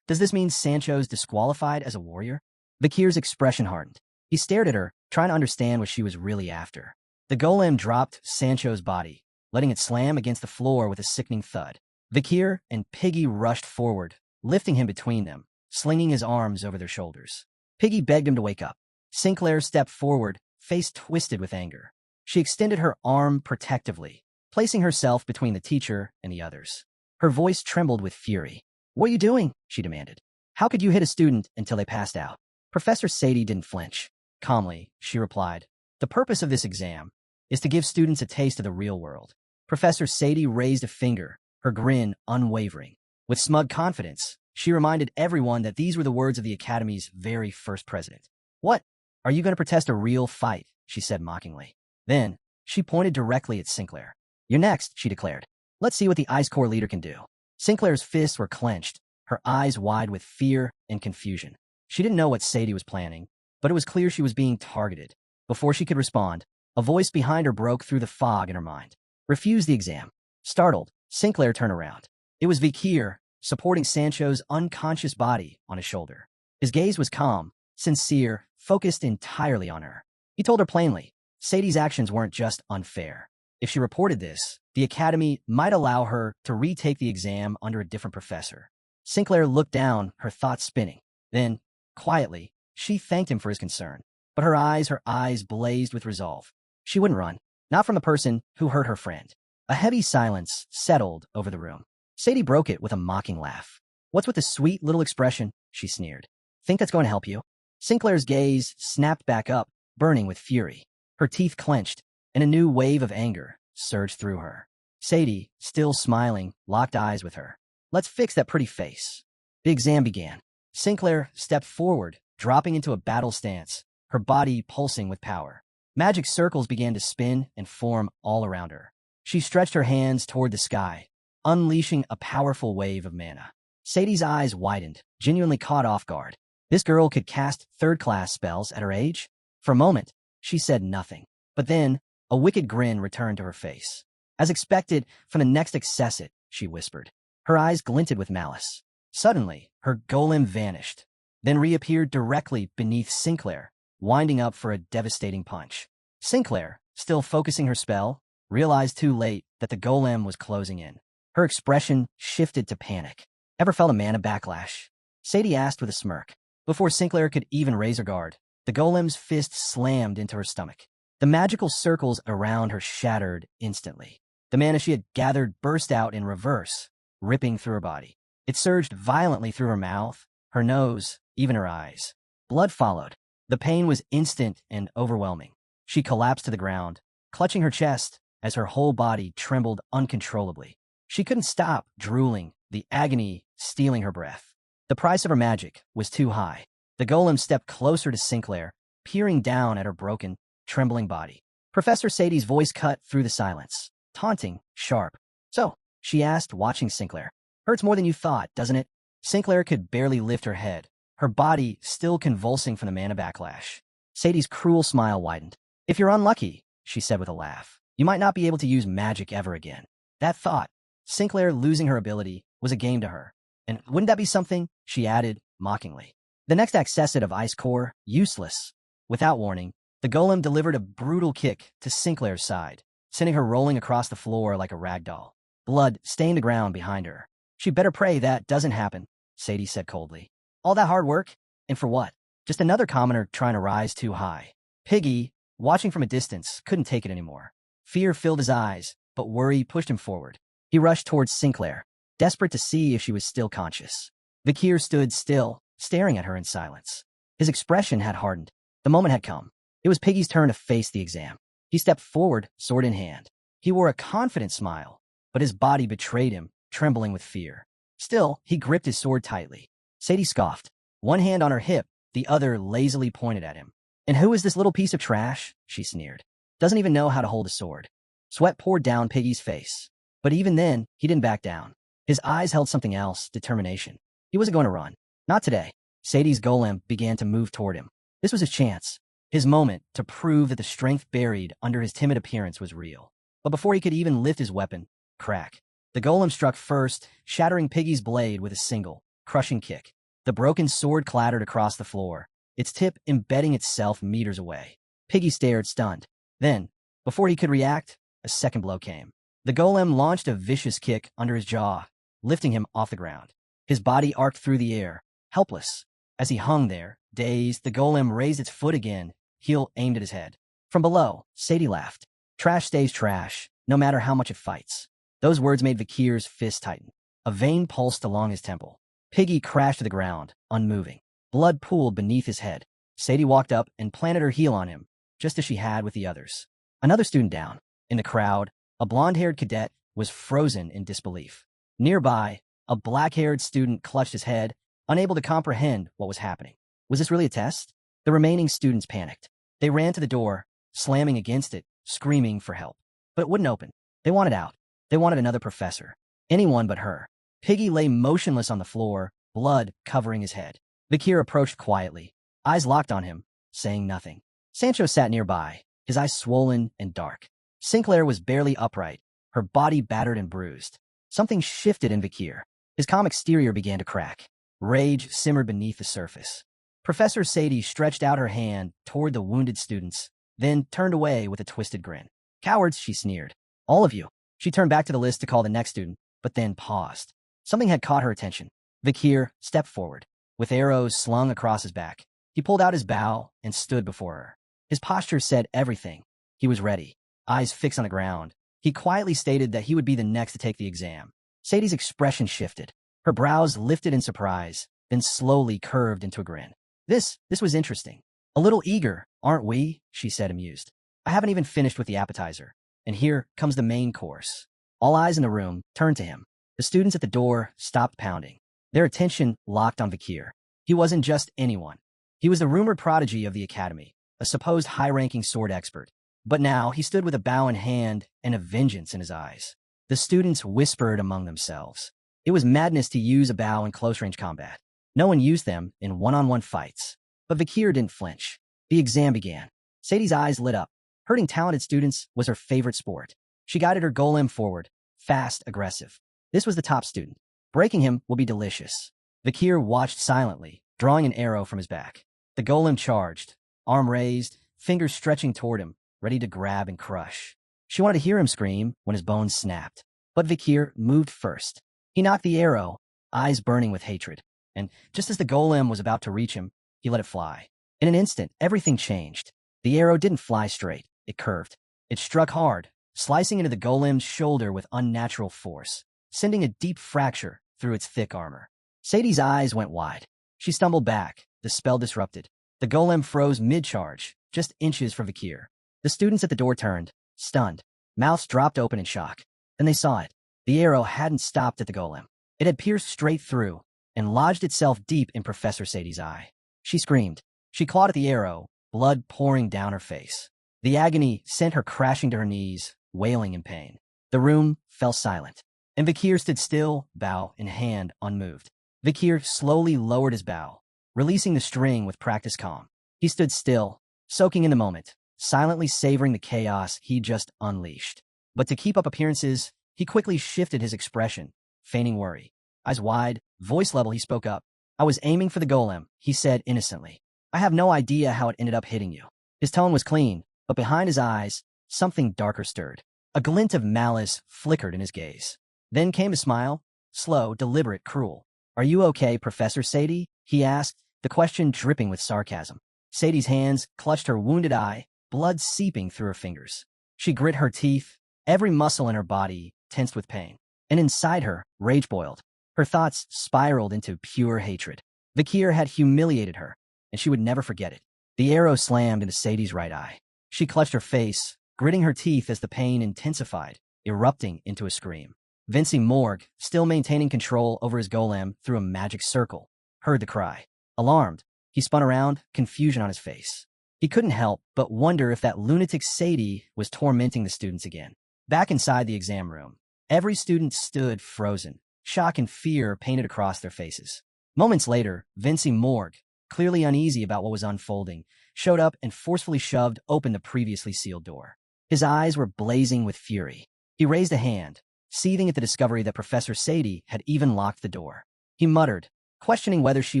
[SPEAKER 1] does this mean Sancho's disqualified as a warrior? Vakir's expression hardened. He stared at her, trying to understand what she was really after. The golem dropped Sancho's body, letting it slam against the floor with a sickening thud. Vakir and Piggy rushed forward, lifting him between them, slinging his arms over their shoulders. Piggy begged him to wake up. Sinclair stepped forward, face twisted with anger. She extended her arm protectively, placing herself between the teacher and the others. Her voice trembled with fury. What are you doing? She demanded. How could you hit a student until they passed out? Professor Sadie didn't flinch. Calmly, she replied, The purpose of this exam is to give students a taste of the real world. Professor Sadie raised a finger, her grin unwavering. With smug confidence, she reminded everyone that these were the words of the Academy's very first president. What? Are you going to protest a real fight? She said mockingly. Then, she pointed directly at Sinclair. You're next, she declared. Let's see what the Ice Corps leader can do. Sinclair's fists were clenched, her eyes wide with fear and confusion. She didn't know what Sadie was planning, but it was clear she was being targeted. Before she could respond, a voice behind her broke through the fog in her mind. Refuse the exam. Startled, Sinclair turned around. It was Vakir, supporting Sancho's unconscious body on his shoulder. His gaze was calm, sincere, focused entirely on her. He told her plainly, Sadie's actions weren't just unfair. If she reported this, the Academy might allow her to retake the exam under a different professor. Sinclair looked down, her thoughts spinning. Then, quietly, she thanked him for his concern. But her eyes blazed with resolve. She wouldn't run, not from the person who hurt her friend. A heavy silence settled over the room. Sadie broke it with a mocking laugh. What's with the sweet little expression? She sneered. Think that's going to help you? Sinclair's gaze snapped back up, burning with fury. Her teeth clenched, and a new wave of anger surged through her. Sadie, still smiling, locked eyes with her. Let's fix that pretty face. The exam began. Sinclair stepped forward, dropping into a battle stance, her body pulsing with power. Magic circles began to spin and form all around her. She stretched her hands toward the sky, unleashing a powerful wave of mana. Sadie's eyes widened, genuinely caught off guard. This girl could cast third-class spells at her age? For a moment, she said nothing. But then, a wicked grin returned to her face. As expected, from the next accessit, she whispered. Her eyes glinted with malice. Suddenly, her golem vanished, then reappeared directly beneath Sinclair, winding up for a devastating punch. Sinclair, still focusing her spell, realized too late that the golem was closing in. Her expression shifted to panic. Ever felt a mana backlash? Sadie asked with a smirk. Before Sinclair could even raise her guard, the golem's fist slammed into her stomach. The magical circles around her shattered instantly. The mana she had gathered burst out in reverse, ripping through her body. It surged violently through her mouth, her nose, even her eyes. Blood followed. The pain was instant and overwhelming. She collapsed to the ground, clutching her chest as her whole body trembled uncontrollably. She couldn't stop drooling, the agony stealing her breath. The price of her magic was too high. The golem stepped closer to Sinclair, peering down at her broken, trembling body. Professor Sadie's voice cut through the silence, taunting, sharp. So, she asked, watching Sinclair. Hurts more than you thought, doesn't it? Sinclair could barely lift her head, her body still convulsing from the mana backlash. Sadie's cruel smile widened. If you're unlucky, she said with a laugh, you might not be able to use magic ever again. That thought, Sinclair losing her ability, was a game to her. And wouldn't that be something? She added, mockingly. The next accessit of Ice Core, useless. Without warning, the golem delivered a brutal kick to Sinclair's side, sending her rolling across the floor like a rag doll. Blood stained the ground behind her. She'd better pray that doesn't happen, Sadie said coldly. All that hard work? And for what? Just another commoner trying to rise too high. Piggy, watching from a distance, couldn't take it anymore. Fear filled his eyes, but worry pushed him forward. He rushed towards Sinclair, desperate to see if she was still conscious. Vakir stood still, staring at her in silence. His expression had hardened. The moment had come. It was Piggy's turn to face the exam. He stepped forward, sword in hand. He wore a confident smile, but his body betrayed him, trembling with fear. Still, he gripped his sword tightly. Sadie scoffed, one hand on her hip, the other lazily pointed at him. And who is this little piece of trash? She sneered. Doesn't even know how to hold a sword. Sweat poured down Piggy's face. But even then, he didn't back down. His eyes held something else, determination. He wasn't going to run. Not today. Sadie's golem began to move toward him. This was his chance, his moment to prove that the strength buried under his timid appearance was real. But before he could even lift his weapon, crack. The golem struck first, shattering Piggy's blade with a single, crushing kick. The broken sword clattered across the floor, its tip embedding itself meters away. Piggy stared, stunned. Then, before he could react, a second blow came. The golem launched a vicious kick under his jaw, lifting him off the ground. His body arced through the air, helpless. As he hung there, dazed, the golem raised its foot again, heel aimed at his head. From below, Sadie laughed. Trash stays trash, no matter how much it fights. Those words made Vakir's fist tighten. A vein pulsed along his temple. Piggy crashed to the ground, unmoving. Blood pooled beneath his head. Sadie walked up and planted her heel on him, just as she had with the others. Another student down. In the crowd, a blonde-haired cadet was frozen in disbelief. Nearby, a black-haired student clutched his head, unable to comprehend what was happening. Was this really a test? The remaining students panicked. They ran to the door, slamming against it, screaming for help. But it wouldn't open. They wanted out. They wanted another professor. Anyone but her. Piggy lay motionless on the floor, blood covering his head. Vakir approached quietly, eyes locked on him, saying nothing. Sancho sat nearby, his eyes swollen and dark. Sinclair was barely upright, her body battered and bruised. Something shifted in Vakir. His calm exterior began to crack. Rage simmered beneath the surface. Professor Sadie stretched out her hand toward the wounded students, then turned away with a twisted grin. Cowards, she sneered. All of you. She turned back to the list to call the next student, but then paused. Something had caught her attention. Vakir stepped forward, with arrows slung across his back. He pulled out his bow and stood before her. His posture said everything. He was ready, eyes fixed on the ground. He quietly stated that he would be the next to take the exam. Sadie's expression shifted. Her brows lifted in surprise, then slowly curved into a grin. This was interesting. A little eager, aren't we? She said, amused. I haven't even finished with the appetizer. And here comes the main course. All eyes in the room turned to him. The students at the door stopped pounding, their attention locked on Vakir. He wasn't just anyone. He was the rumored prodigy of the academy, a supposed high-ranking sword expert. But now he stood with a bow in hand and a vengeance in his eyes. The students whispered among themselves. It was madness to use a bow in close-range combat. No one used them in one-on-one fights. But Vakir didn't flinch. The exam began. Sadie's eyes lit up. Hurting talented students was her favorite sport. She guided her golem forward, fast, aggressive. This was the top student. Breaking him will be delicious. Vakir watched silently, drawing an arrow from his back. The golem charged, arm raised, fingers stretching toward him, ready to grab and crush. She wanted to hear him scream when his bones snapped. But Vakir moved first. He knocked the arrow, eyes burning with hatred. And just as the golem was about to reach him, he let it fly. In an instant, everything changed. The arrow didn't fly straight. It curved. It struck hard, slicing into the golem's shoulder with unnatural force, sending a deep fracture through its thick armor. Sadie's eyes went wide. She stumbled back, the spell disrupted. The golem froze mid-charge, just inches from Vakir. The students at the door turned, stunned. Mouths dropped open in shock. Then they saw it. The arrow hadn't stopped at the golem. It had pierced straight through and lodged itself deep in Professor Sadie's eye. She screamed. She clawed at the arrow, blood pouring down her face. The agony sent her crashing to her knees, wailing in pain. The room fell silent, and Vakir stood still, bow in hand, unmoved. Vakir slowly lowered his bow, releasing the string with practiced calm. He stood still, soaking in the moment, silently savoring the chaos he just unleashed. But to keep up appearances, he quickly shifted his expression, feigning worry. Eyes wide, voice level, he spoke up. "I was aiming for the golem," he said innocently. "I have no idea how it ended up hitting you." His tone was clean, but behind his eyes, something darker stirred. A glint of malice flickered in his gaze. Then came a smile, slow, deliberate, cruel. "Are you okay, Professor Sadie?" he asked, the question dripping with sarcasm. Sadie's hands clutched her wounded eye, blood seeping through her fingers. She grit her teeth, every muscle in her body tensed with pain. And inside her, rage boiled. Her thoughts spiraled into pure hatred. Vakir had humiliated her, and she would never forget it. The arrow slammed into Sadie's right eye. She clutched her face, gritting her teeth as the pain intensified, erupting into a scream. Morg, still maintaining control over his golem through a magic circle, heard the cry. Alarmed, he spun around, confusion on his face. He couldn't help but wonder if that lunatic Sadie was tormenting the students again. Back inside the exam room, every student stood frozen, shock and fear painted across their faces. Moments later, Morg, clearly uneasy about what was unfolding, showed up and forcefully shoved open the previously sealed door. His eyes were blazing with fury. He raised a hand, seething at the discovery that Professor Sadie had even locked the door. He muttered, questioning whether she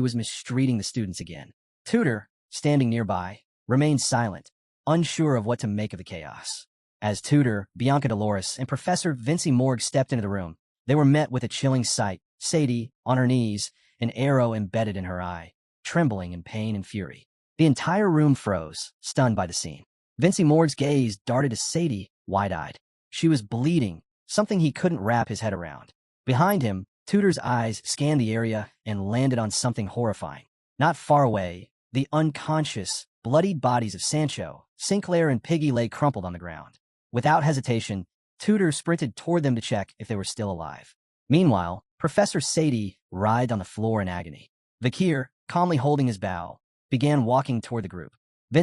[SPEAKER 1] was mistreating the students again. Tutor, standing nearby, remained silent, unsure of what to make of the chaos. As Tutor, Bianca Dolores, and Professor Morg stepped into the room, they were met with a chilling sight. Sadie, on her knees, an arrow embedded in her eye, trembling in pain and fury. The entire room froze, stunned by the scene. Morg's gaze darted to Sadie, wide-eyed. She was bleeding, something he couldn't wrap his head around. Behind him, Tutor's eyes scanned the area and landed on something horrifying. Not far away, the unconscious, bloodied bodies of Sancho, Sinclair, and Piggy lay crumpled on the ground. Without hesitation, Tutor sprinted toward them to check if they were still alive. Meanwhile, Professor Sadie writhed on the floor in agony. Vakir, calmly holding his bow, began walking toward the group.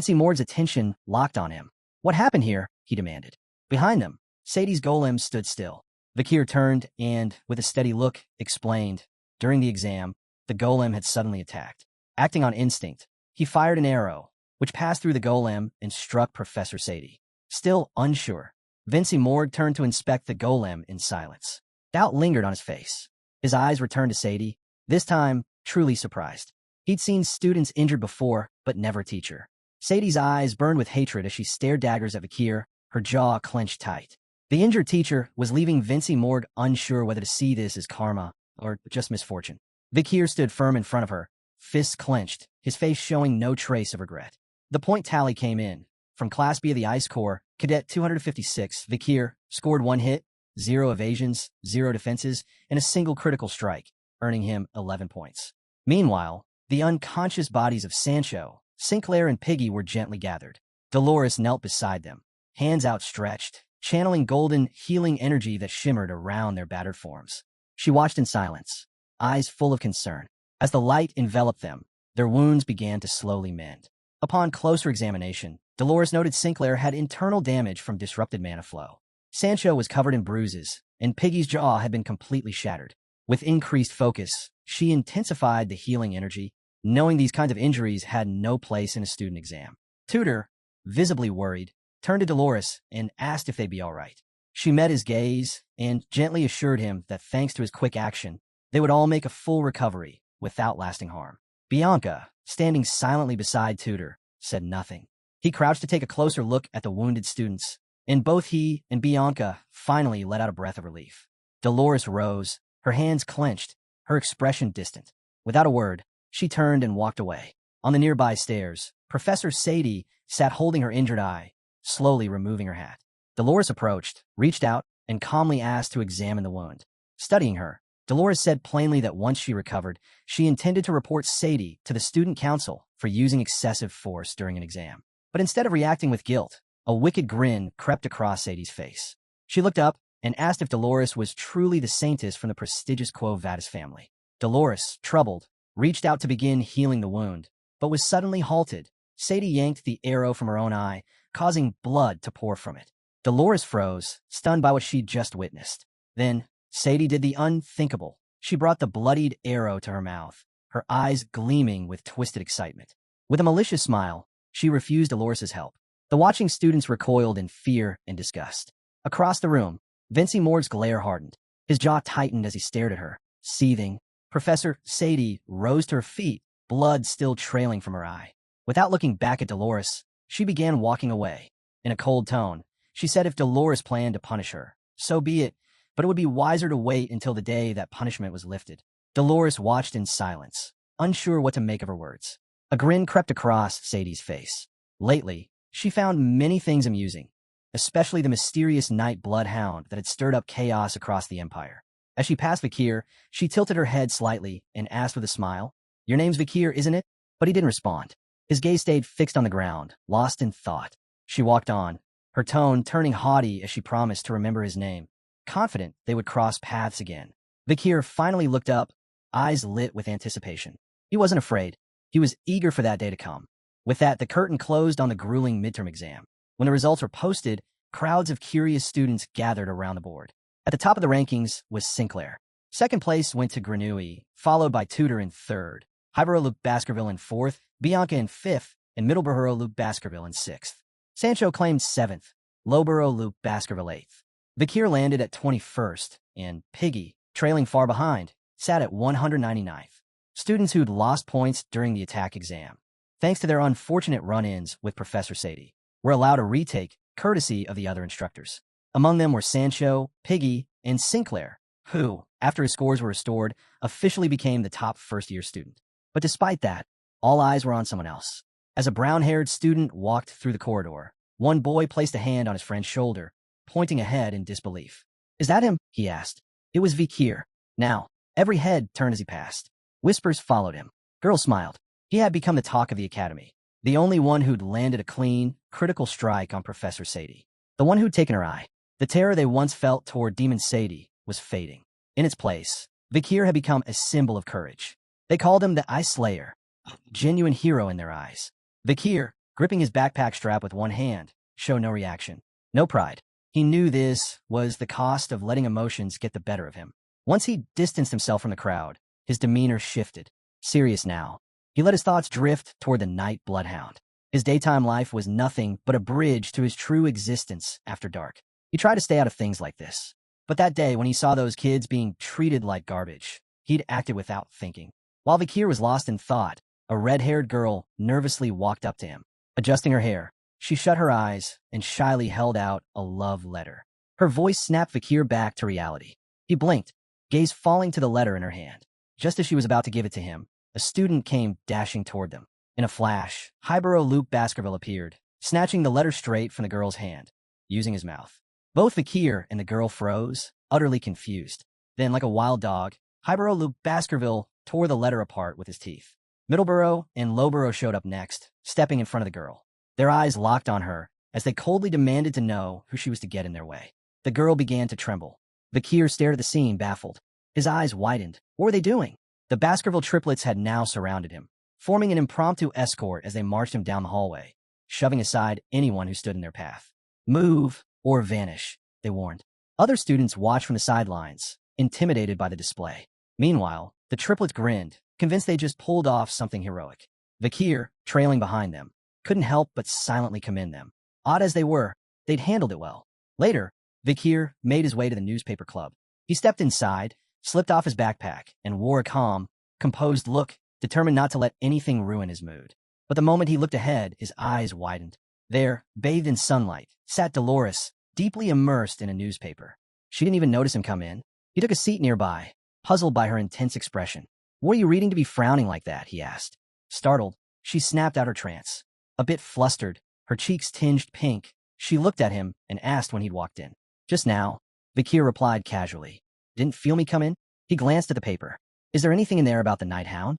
[SPEAKER 1] Morg's attention locked on him. "What happened here?" he demanded. Behind them, Sadie's golem stood still. Vakir turned and, with a steady look, explained. During the exam, the golem had suddenly attacked. Acting on instinct, he fired an arrow, which passed through the golem and struck Professor Sadie. Still unsure, Morg turned to inspect the golem in silence. Doubt lingered on his face. His eyes returned to Sadie, this time truly surprised. He'd seen students injured before, but never a teacher. Sadie's eyes burned with hatred as she stared daggers at Vakir, her jaw clenched tight. The injured teacher was leaving Morg unsure whether to see this as karma or just misfortune. Vakir stood firm in front of her, fists clenched, his face showing no trace of regret. The point tally came in. From Class B of the Ice Corps, Cadet 256, Vakir scored 1 hit, 0 evasions, 0 defenses, and a single critical strike, earning him 11 points. Meanwhile, the unconscious bodies of Sancho, Sinclair, and Piggy were gently gathered. Dolores knelt beside them, hands outstretched, channeling golden, healing energy that shimmered around their battered forms. She watched in silence, eyes full of concern. As the light enveloped them, their wounds began to slowly mend. Upon closer examination, Dolores noted Sinclair had internal damage from disrupted mana flow. Sancho was covered in bruises, and Piggy's jaw had been completely shattered. With increased focus, she intensified the healing energy, knowing these kinds of injuries had no place in a student exam. Tutor, visibly worried, turned to Dolores and asked if they'd be all right. She met his gaze and gently assured him that thanks to his quick action, they would all make a full recovery without lasting harm. Bianca, standing silently beside Tutor, said nothing. He crouched to take a closer look at the wounded students, and both he and Bianca finally let out a breath of relief. Dolores rose, her hands clenched, her expression distant. Without a word, she turned and walked away. On the nearby stairs, Professor Sadie sat holding her injured eye, slowly removing her hat. Dolores approached, reached out, and calmly asked to examine the wound. Studying her, Dolores said plainly that once she recovered, she intended to report Sadie to the student council for using excessive force during an exam. But instead of reacting with guilt, a wicked grin crept across Sadie's face. She looked up and asked if Dolores was truly the saintess from the prestigious Quo Vadis family. Dolores, troubled, reached out to begin healing the wound, but was suddenly halted. Sadie yanked the arrow from her own eye, causing blood to pour from it. Dolores froze, stunned by what she'd just witnessed. Then, Sadie did the unthinkable. She brought the bloodied arrow to her mouth, her eyes gleaming with twisted excitement. With a malicious smile, she refused Dolores' help. The watching students recoiled in fear and disgust. Across the room, Vinci Morg's glare hardened. His jaw tightened as he stared at her, seething. Professor Sadie rose to her feet, blood still trailing from her eye. Without looking back at Dolores, she began walking away. In a cold tone, she said if Dolores planned to punish her, so be it, but it would be wiser to wait until the day that punishment was lifted. Dolores watched in silence, unsure what to make of her words. A grin crept across Sadie's face. Lately, she found many things amusing, especially the mysterious night bloodhound that had stirred up chaos across the Empire. As she passed Vakir, she tilted her head slightly and asked with a smile, "Your name's Vakir, isn't it?" But he didn't respond. His gaze stayed fixed on the ground, lost in thought. She walked on, her tone turning haughty as she promised to remember his name, confident they would cross paths again. Vakir finally looked up, eyes lit with anticipation. He wasn't afraid. He was eager for that day to come. With that, the curtain closed on the grueling midterm exam. When the results were posted, crowds of curious students gathered around the board. At the top of the rankings was Sinclair. Second place went to Granui, followed by Tudor in third, Hybero Luke Baskerville in fourth, Bianca in fifth, and Middleborough Luke Baskerville in sixth. Sancho claimed seventh, Lowborough Luke Baskerville eighth. Vakir landed at 21st, and Piggy, trailing far behind, sat at 199th. Students who'd lost points during the attack exam, thanks to their unfortunate run-ins with Professor Sadie, were allowed a retake courtesy of the other instructors. Among them were Sancho, Piggy, and Sinclair, who, after his scores were restored, officially became the top first-year student. But despite that, all eyes were on someone else. As a brown-haired student walked through the corridor, one boy placed a hand on his friend's shoulder, pointing ahead in disbelief. "Is that him?" he asked. It was Vakir. Now, every head turned as he passed. Whispers followed him. Girls smiled. He had become the talk of the academy, the only one who'd landed a clean, critical strike on Professor Sadie, the one who'd taken her eye. The terror they once felt toward Demon Sadie was fading. In its place, Vakir had become a symbol of courage. They called him the Ice Slayer, a genuine hero in their eyes. Vakir, gripping his backpack strap with one hand, showed no reaction, no pride. He knew this was the cost of letting emotions get the better of him. Once he distanced himself from the crowd, his demeanor shifted. Serious now, he let his thoughts drift toward the night bloodhound. His daytime life was nothing but a bridge to his true existence after dark. He tried to stay out of things like this. But that day, when he saw those kids being treated like garbage, he'd acted without thinking. While Vakir was lost in thought, a red-haired girl nervously walked up to him. Adjusting her hair, she shut her eyes and shyly held out a love letter. Her voice snapped Vakir back to reality. He blinked, gaze falling to the letter in her hand. Just as she was about to give it to him, a student came dashing toward them. In a flash, Hybero Luke Baskerville appeared, snatching the letter straight from the girl's hand, using his mouth. Both Vakir and the girl froze, utterly confused. Then, like a wild dog, Hybero Luke Baskerville tore the letter apart with his teeth. Middleborough and Lowborough showed up next, stepping in front of the girl. Their eyes locked on her as they coldly demanded to know who she was to get in their way. The girl began to tremble. Vakir stared at the scene, baffled. His eyes widened. What were they doing? The Baskerville triplets had now surrounded him, forming an impromptu escort as they marched him down the hallway, shoving aside anyone who stood in their path. "Move or vanish," they warned. Other students watched from the sidelines, intimidated by the display. Meanwhile, the triplets grinned, convinced they just pulled off something heroic. Vakir, trailing behind them, couldn't help but silently commend them. Odd as they were, they'd handled it well. Later, Vakir made his way to the newspaper club. He stepped inside, slipped off his backpack, and wore a calm, composed look, determined not to let anything ruin his mood. But the moment he looked ahead, his eyes widened. There, bathed in sunlight, sat Dolores, deeply immersed in a newspaper. She didn't even notice him come in. He took a seat nearby, puzzled by her intense expression. "What are you reading to be frowning like that?" he asked. Startled, she snapped out her trance. A bit flustered, her cheeks tinged pink, she looked at him and asked when he'd walked in. "Just now," Vakir replied casually. "Didn't feel me come in?" He glanced at the paper. "Is there anything in there about the Night Hound?"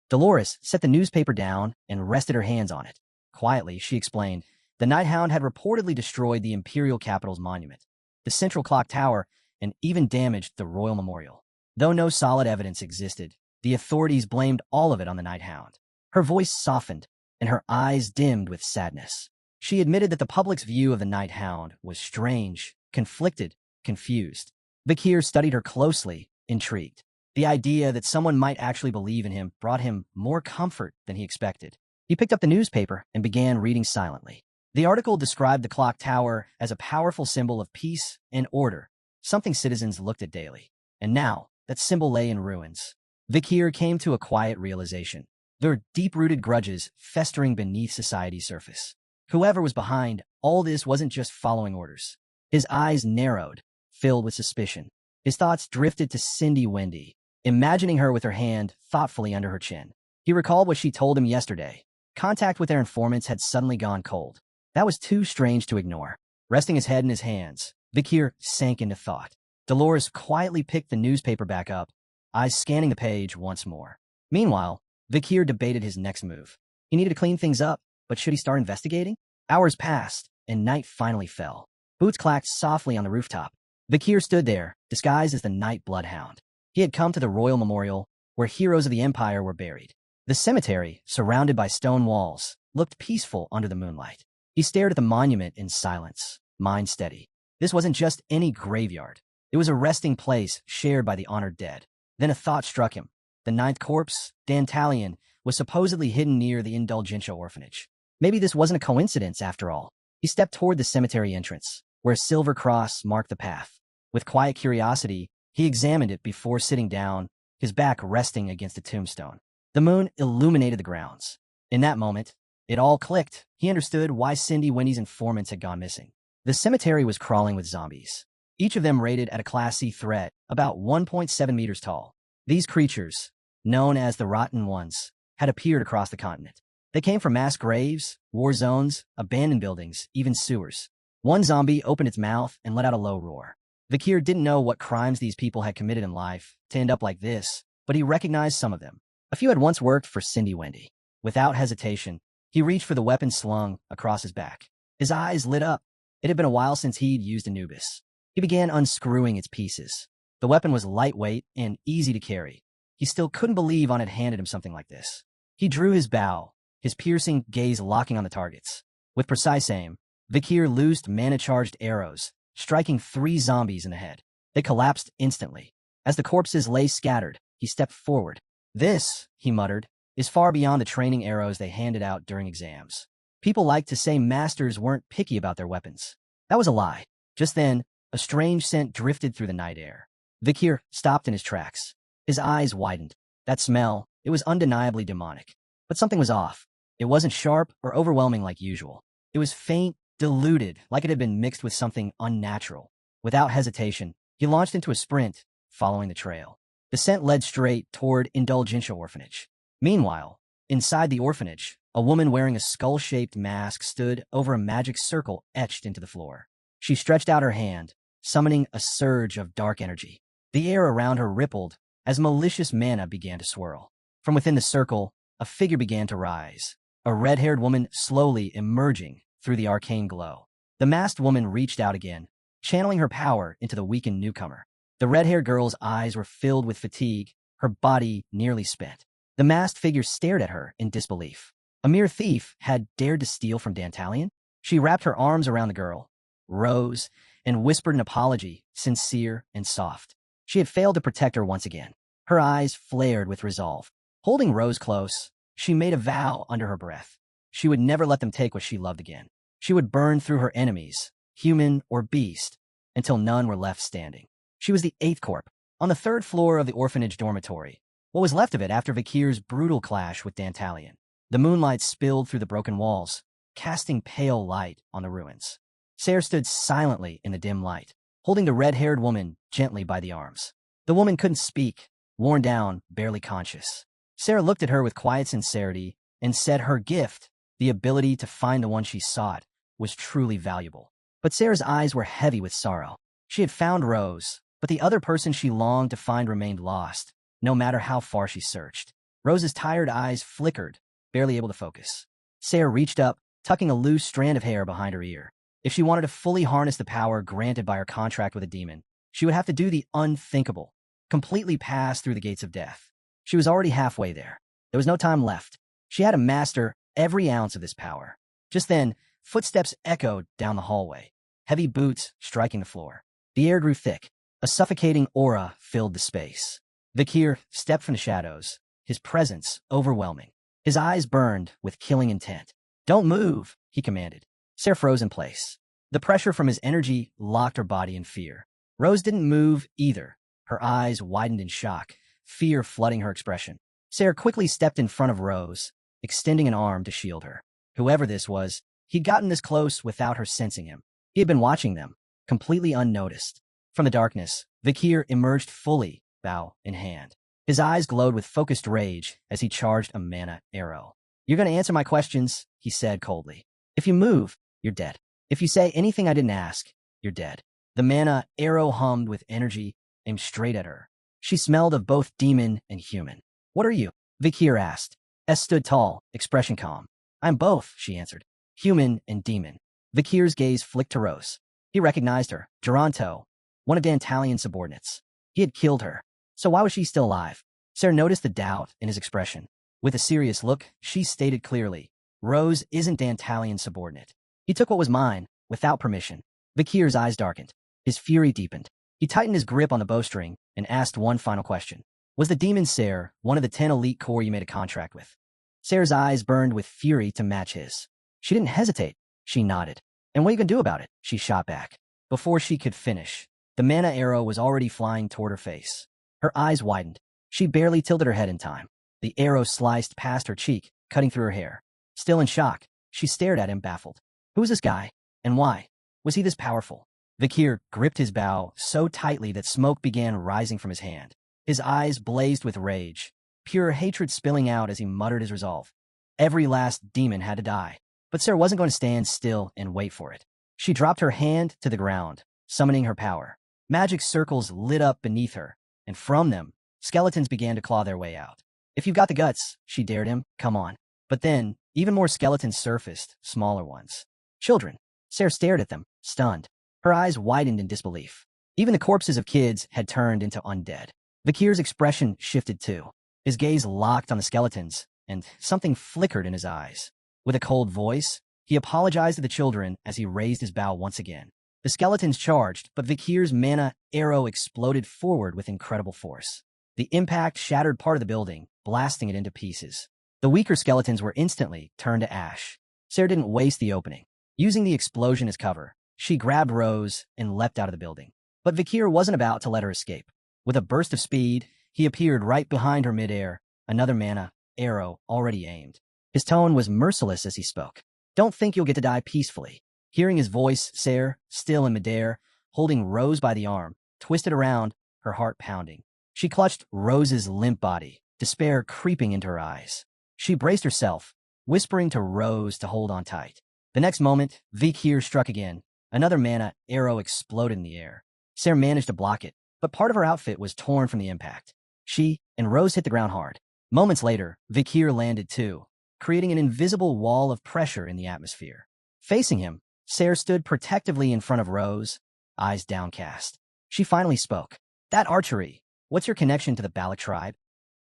[SPEAKER 1] Dolores set the newspaper down and rested her hands on it. Quietly, she explained, the Night Hound had reportedly destroyed the Imperial Capital's monument, the Central Clock Tower, and even damaged the Royal Memorial. Though no solid evidence existed, the authorities blamed all of it on the Night Hound. Her voice softened, and her eyes dimmed with sadness. She admitted that the public's view of the Night Hound was strange, conflicted, confused. Vakir studied her closely, intrigued. The idea that someone might actually believe in him brought him more comfort than he expected. He picked up the newspaper and began reading silently. The article described the clock tower as a powerful symbol of peace and order, something citizens looked at daily. And now, that symbol lay in ruins. Vakir came to a quiet realization. There were deep-rooted grudges festering beneath society's surface. Whoever was behind all this wasn't just following orders. His eyes narrowed, filled with suspicion. His thoughts drifted to Cindy Wendy, imagining her with her hand thoughtfully under her chin. He recalled what she told him yesterday. Contact with their informants had suddenly gone cold. That was too strange to ignore. Resting his head in his hands, Vakir sank into thought. Dolores quietly picked the newspaper back up, eyes scanning the page once more. Meanwhile, Vakir debated his next move. He needed to clean things up, but should he start investigating? Hours passed, and night finally fell. Boots clacked softly on the rooftop. Vakir stood there, disguised as the Night Bloodhound. He had come to the Royal Memorial, where heroes of the Empire were buried. The cemetery, surrounded by stone walls, looked peaceful under the moonlight. He stared at the monument in silence, mind steady. This wasn't just any graveyard. It was a resting place shared by the honored dead. Then a thought struck him. The ninth corpse, Dantalion, was supposedly hidden near the Indulgentia orphanage. Maybe this wasn't a coincidence after all. He stepped toward the cemetery entrance, where a silver cross marked the path. With quiet curiosity, he examined it before sitting down, his back resting against the tombstone. The moon illuminated the grounds. In that moment, it all clicked. He understood why Cindy Wendy's informants had gone missing. The cemetery was crawling with zombies, each of them rated at a Class C threat, about 1.7 meters tall. These creatures, known as the Rotten Ones, had appeared across the continent. They came from mass graves, war zones, abandoned buildings, even sewers. One zombie opened its mouth and let out a low roar. Vakir didn't know what crimes these people had committed in life to end up like this, but he recognized some of them. A few had once worked for Cindy Wendy. Without hesitation, he reached for the weapon slung across his back. His eyes lit up. It had been a while since he'd used Anubis. He began unscrewing its pieces. The weapon was lightweight and easy to carry. He still couldn't believe On had handed him something like this. He drew his bow, his piercing gaze locking on the targets. With precise aim, Vakir loosed mana-charged arrows, striking 3 zombies in the head. They collapsed instantly. As the corpses lay scattered, he stepped forward. "This," he muttered, "is far beyond the training arrows they handed out during exams." People liked to say masters weren't picky about their weapons. That was a lie. Just then, a strange scent drifted through the night air. Vakir stopped in his tracks. His eyes widened. That smell, it was undeniably demonic. But something was off. It wasn't sharp or overwhelming like usual. It was faint, diluted, like it had been mixed with something unnatural. Without hesitation, he launched into a sprint, following the trail. The scent led straight toward Indulgentia Orphanage. Meanwhile, inside the orphanage, a woman wearing a skull-shaped mask stood over a magic circle etched into the floor. She stretched out her hand, summoning a surge of dark energy. The air around her rippled as malicious mana began to swirl. From within the circle, a figure began to rise, a red-haired woman slowly emerging through the arcane glow. The masked woman reached out again, channeling her power into the weakened newcomer. The red-haired girl's eyes were filled with fatigue, her body nearly spent. The masked figure stared at her in disbelief. A mere thief had dared to steal from Dantalion? She wrapped her arms around the girl, rose, and whispered an apology, sincere and soft. She had failed to protect her once again. Her eyes flared with resolve. Holding Rose close, she made a vow under her breath. She would never let them take what she loved again. She would burn through her enemies, human or beast, until none were left standing. She was the 8th corp, on the 3rd floor of the orphanage dormitory, what was left of it after Vakir's brutal clash with Dantalion. The moonlight spilled through the broken walls, casting pale light on the ruins. Sarah stood silently in the dim light, holding the red-haired woman gently by the arms. The woman couldn't speak, worn down, barely conscious. Sarah looked at her with quiet sincerity and said her gift, the ability to find the one she sought, was truly valuable. But Sarah's eyes were heavy with sorrow. She had found Rose, but the other person she longed to find remained lost, no matter how far she searched. Rose's tired eyes flickered, barely able to focus. Sarah reached up, tucking a loose strand of hair behind her ear. If she wanted to fully harness the power granted by her contract with a demon, she would have to do the unthinkable, completely pass through the gates of death. She was already halfway there. There was no time left. She had to master every ounce of this power. Just then, footsteps echoed down the hallway, heavy boots striking the floor. The air grew thick. A suffocating aura filled the space. Vakir stepped from the shadows, his presence overwhelming. His eyes burned with killing intent. "Don't move," he commanded. Sarah froze in place. The pressure from his energy locked her body in fear. Rose didn't move either. Her eyes widened in shock, fear flooding her expression. Sarah quickly stepped in front of Rose, extending an arm to shield her. Whoever this was, he'd gotten this close without her sensing him. He had been watching them, completely unnoticed. From the darkness, Vakir emerged fully, bow in hand. His eyes glowed with focused rage as he charged a mana arrow. "You're going to answer my questions," he said coldly. "If you move, you're dead. If you say anything I didn't ask, you're dead." The mana arrow hummed with energy, aimed straight at her. She smelled of both demon and human. "What are you?" Vakir asked. S stood tall, expression calm. "I'm both," she answered. "Human and demon." Vakir's gaze flicked to Rose. He recognized her, Geronto, one of Dantalion's subordinates. He had killed her. So why was she still alive? Sarah noticed the doubt in his expression. With a serious look, she stated clearly, "Rose isn't Dantalion's subordinate. He took what was mine, without permission." Vakir's eyes darkened. His fury deepened. He tightened his grip on the bowstring and asked one final question. "Was the demon Sarah one of the 10 elite corps you made a contract with?" Sarah's eyes burned with fury to match his. She didn't hesitate. She nodded. "And what are you going to do about it?" she shot back. Before she could finish, the mana arrow was already flying toward her face. Her eyes widened. She barely tilted her head in time. The arrow sliced past her cheek, cutting through her hair. Still in shock, she stared at him, baffled. Who was this guy? And why? Was he this powerful? Vakir gripped his bow so tightly that smoke began rising from his hand. His eyes blazed with rage, pure hatred spilling out as he muttered his resolve. Every last demon had to die. But Sarah wasn't going to stand still and wait for it. She dropped her hand to the ground, summoning her power. Magic circles lit up beneath her, and from them, skeletons began to claw their way out. "If you've got the guts," she dared him, "come on." But then, even more skeletons surfaced, smaller ones. Children. Sarah stared at them, stunned. Her eyes widened in disbelief. Even the corpses of kids had turned into undead. Vakir's expression shifted too. His gaze locked on the skeletons, and something flickered in his eyes. With a cold voice, he apologized to the children as he raised his bow once again. The skeletons charged, but Vakir's mana arrow exploded forward with incredible force. The impact shattered part of the building, blasting it into pieces. The weaker skeletons were instantly turned to ash. Sarah didn't waste the opening. Using the explosion as cover, she grabbed Rose and leapt out of the building. But Vakir wasn't about to let her escape. With a burst of speed, he appeared right behind her midair, another mana arrow already aimed. His tone was merciless as he spoke. "Don't think you'll get to die peacefully." Hearing his voice, Sarah, still in midair, holding Rose by the arm, twisted around, her heart pounding. She clutched Rose's limp body, despair creeping into her eyes. She braced herself, whispering to Rose to hold on tight. The next moment, Vakir struck again. Another mana arrow exploded in the air. Sarah managed to block it, but part of her outfit was torn from the impact. She and Rose hit the ground hard. Moments later, Vakir landed too, creating an invisible wall of pressure in the atmosphere. Facing him, Sarah stood protectively in front of Rose, eyes downcast. She finally spoke. "That archery, what's your connection to the Balac tribe?"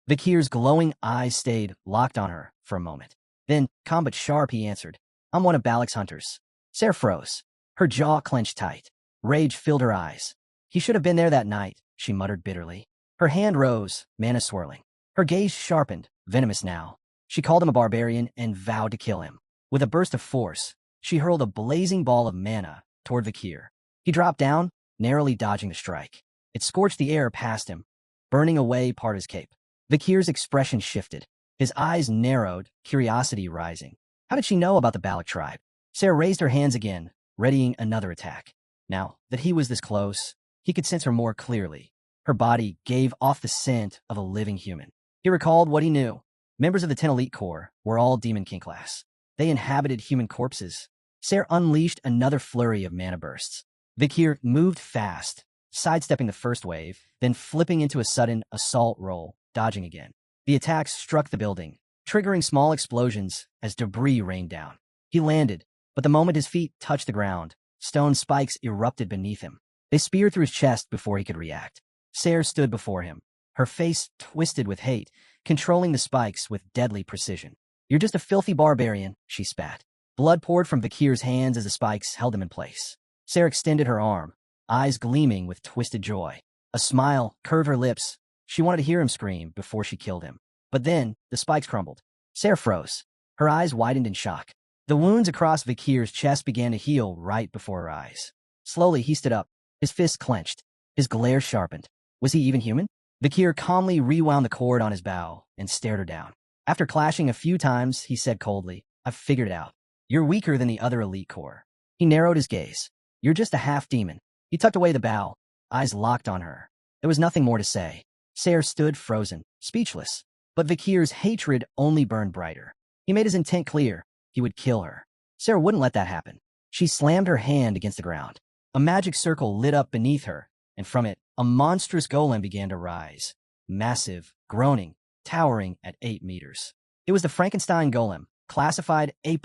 [SPEAKER 1] Vakir's glowing eyes stayed locked on her for a moment. Then, calm but sharp, he answered, "I'm one of Balac's hunters." Sarah froze. Her jaw clenched tight. Rage filled her eyes. "He should have been there that night," she muttered bitterly. Her hand rose, mana swirling. Her gaze sharpened, venomous now. She called him a barbarian and vowed to kill him. With a burst of force, she hurled a blazing ball of mana toward Vakir. He dropped down, narrowly dodging the strike. It scorched the air past him, burning away part of his cape. Vakir's expression shifted. His eyes narrowed, curiosity rising. How did she know about the Balac tribe? Sarah raised her hands again, readying another attack. Now that he was this close, he could sense her more clearly. Her body gave off the scent of a living human. He recalled what he knew. Members of the 10 Elite Corps were all Demon King class. They inhabited human corpses. Sarah unleashed another flurry of mana bursts. Vakir moved fast, sidestepping the first wave, then flipping into a sudden assault roll, dodging again. The attacks struck the building, triggering small explosions as debris rained down. He landed, but the moment his feet touched the ground, stone spikes erupted beneath him. They speared through his chest before he could react. Sarah stood before him, her face twisted with hate, controlling the spikes with deadly precision. "You're just a filthy barbarian," she spat. Blood poured from Vakir's hands as the spikes held him in place. Sarah extended her arm, eyes gleaming with twisted joy. A smile curved her lips. She wanted to hear him scream before she killed him. But then, the spikes crumbled. Sarah froze. Her eyes widened in shock. The wounds across Vakir's chest began to heal right before her eyes. Slowly, he stood up, his fists clenched, his glare sharpened. Was he even human? Vakir calmly rewound the cord on his bow and stared her down. After clashing a few times, he said coldly, "I've figured it out. You're weaker than the other elite corps." He narrowed his gaze. "You're just a half-demon." He tucked away the bow, eyes locked on her. There was nothing more to say. Sarah stood frozen, speechless. But Vakir's hatred only burned brighter. He made his intent clear. He would kill her. Sarah wouldn't let that happen. She slammed her hand against the ground. A magic circle lit up beneath her, and from it, a monstrous golem began to rise. Massive, groaning, towering at 8 meters. It was the Frankenstein golem, classified A+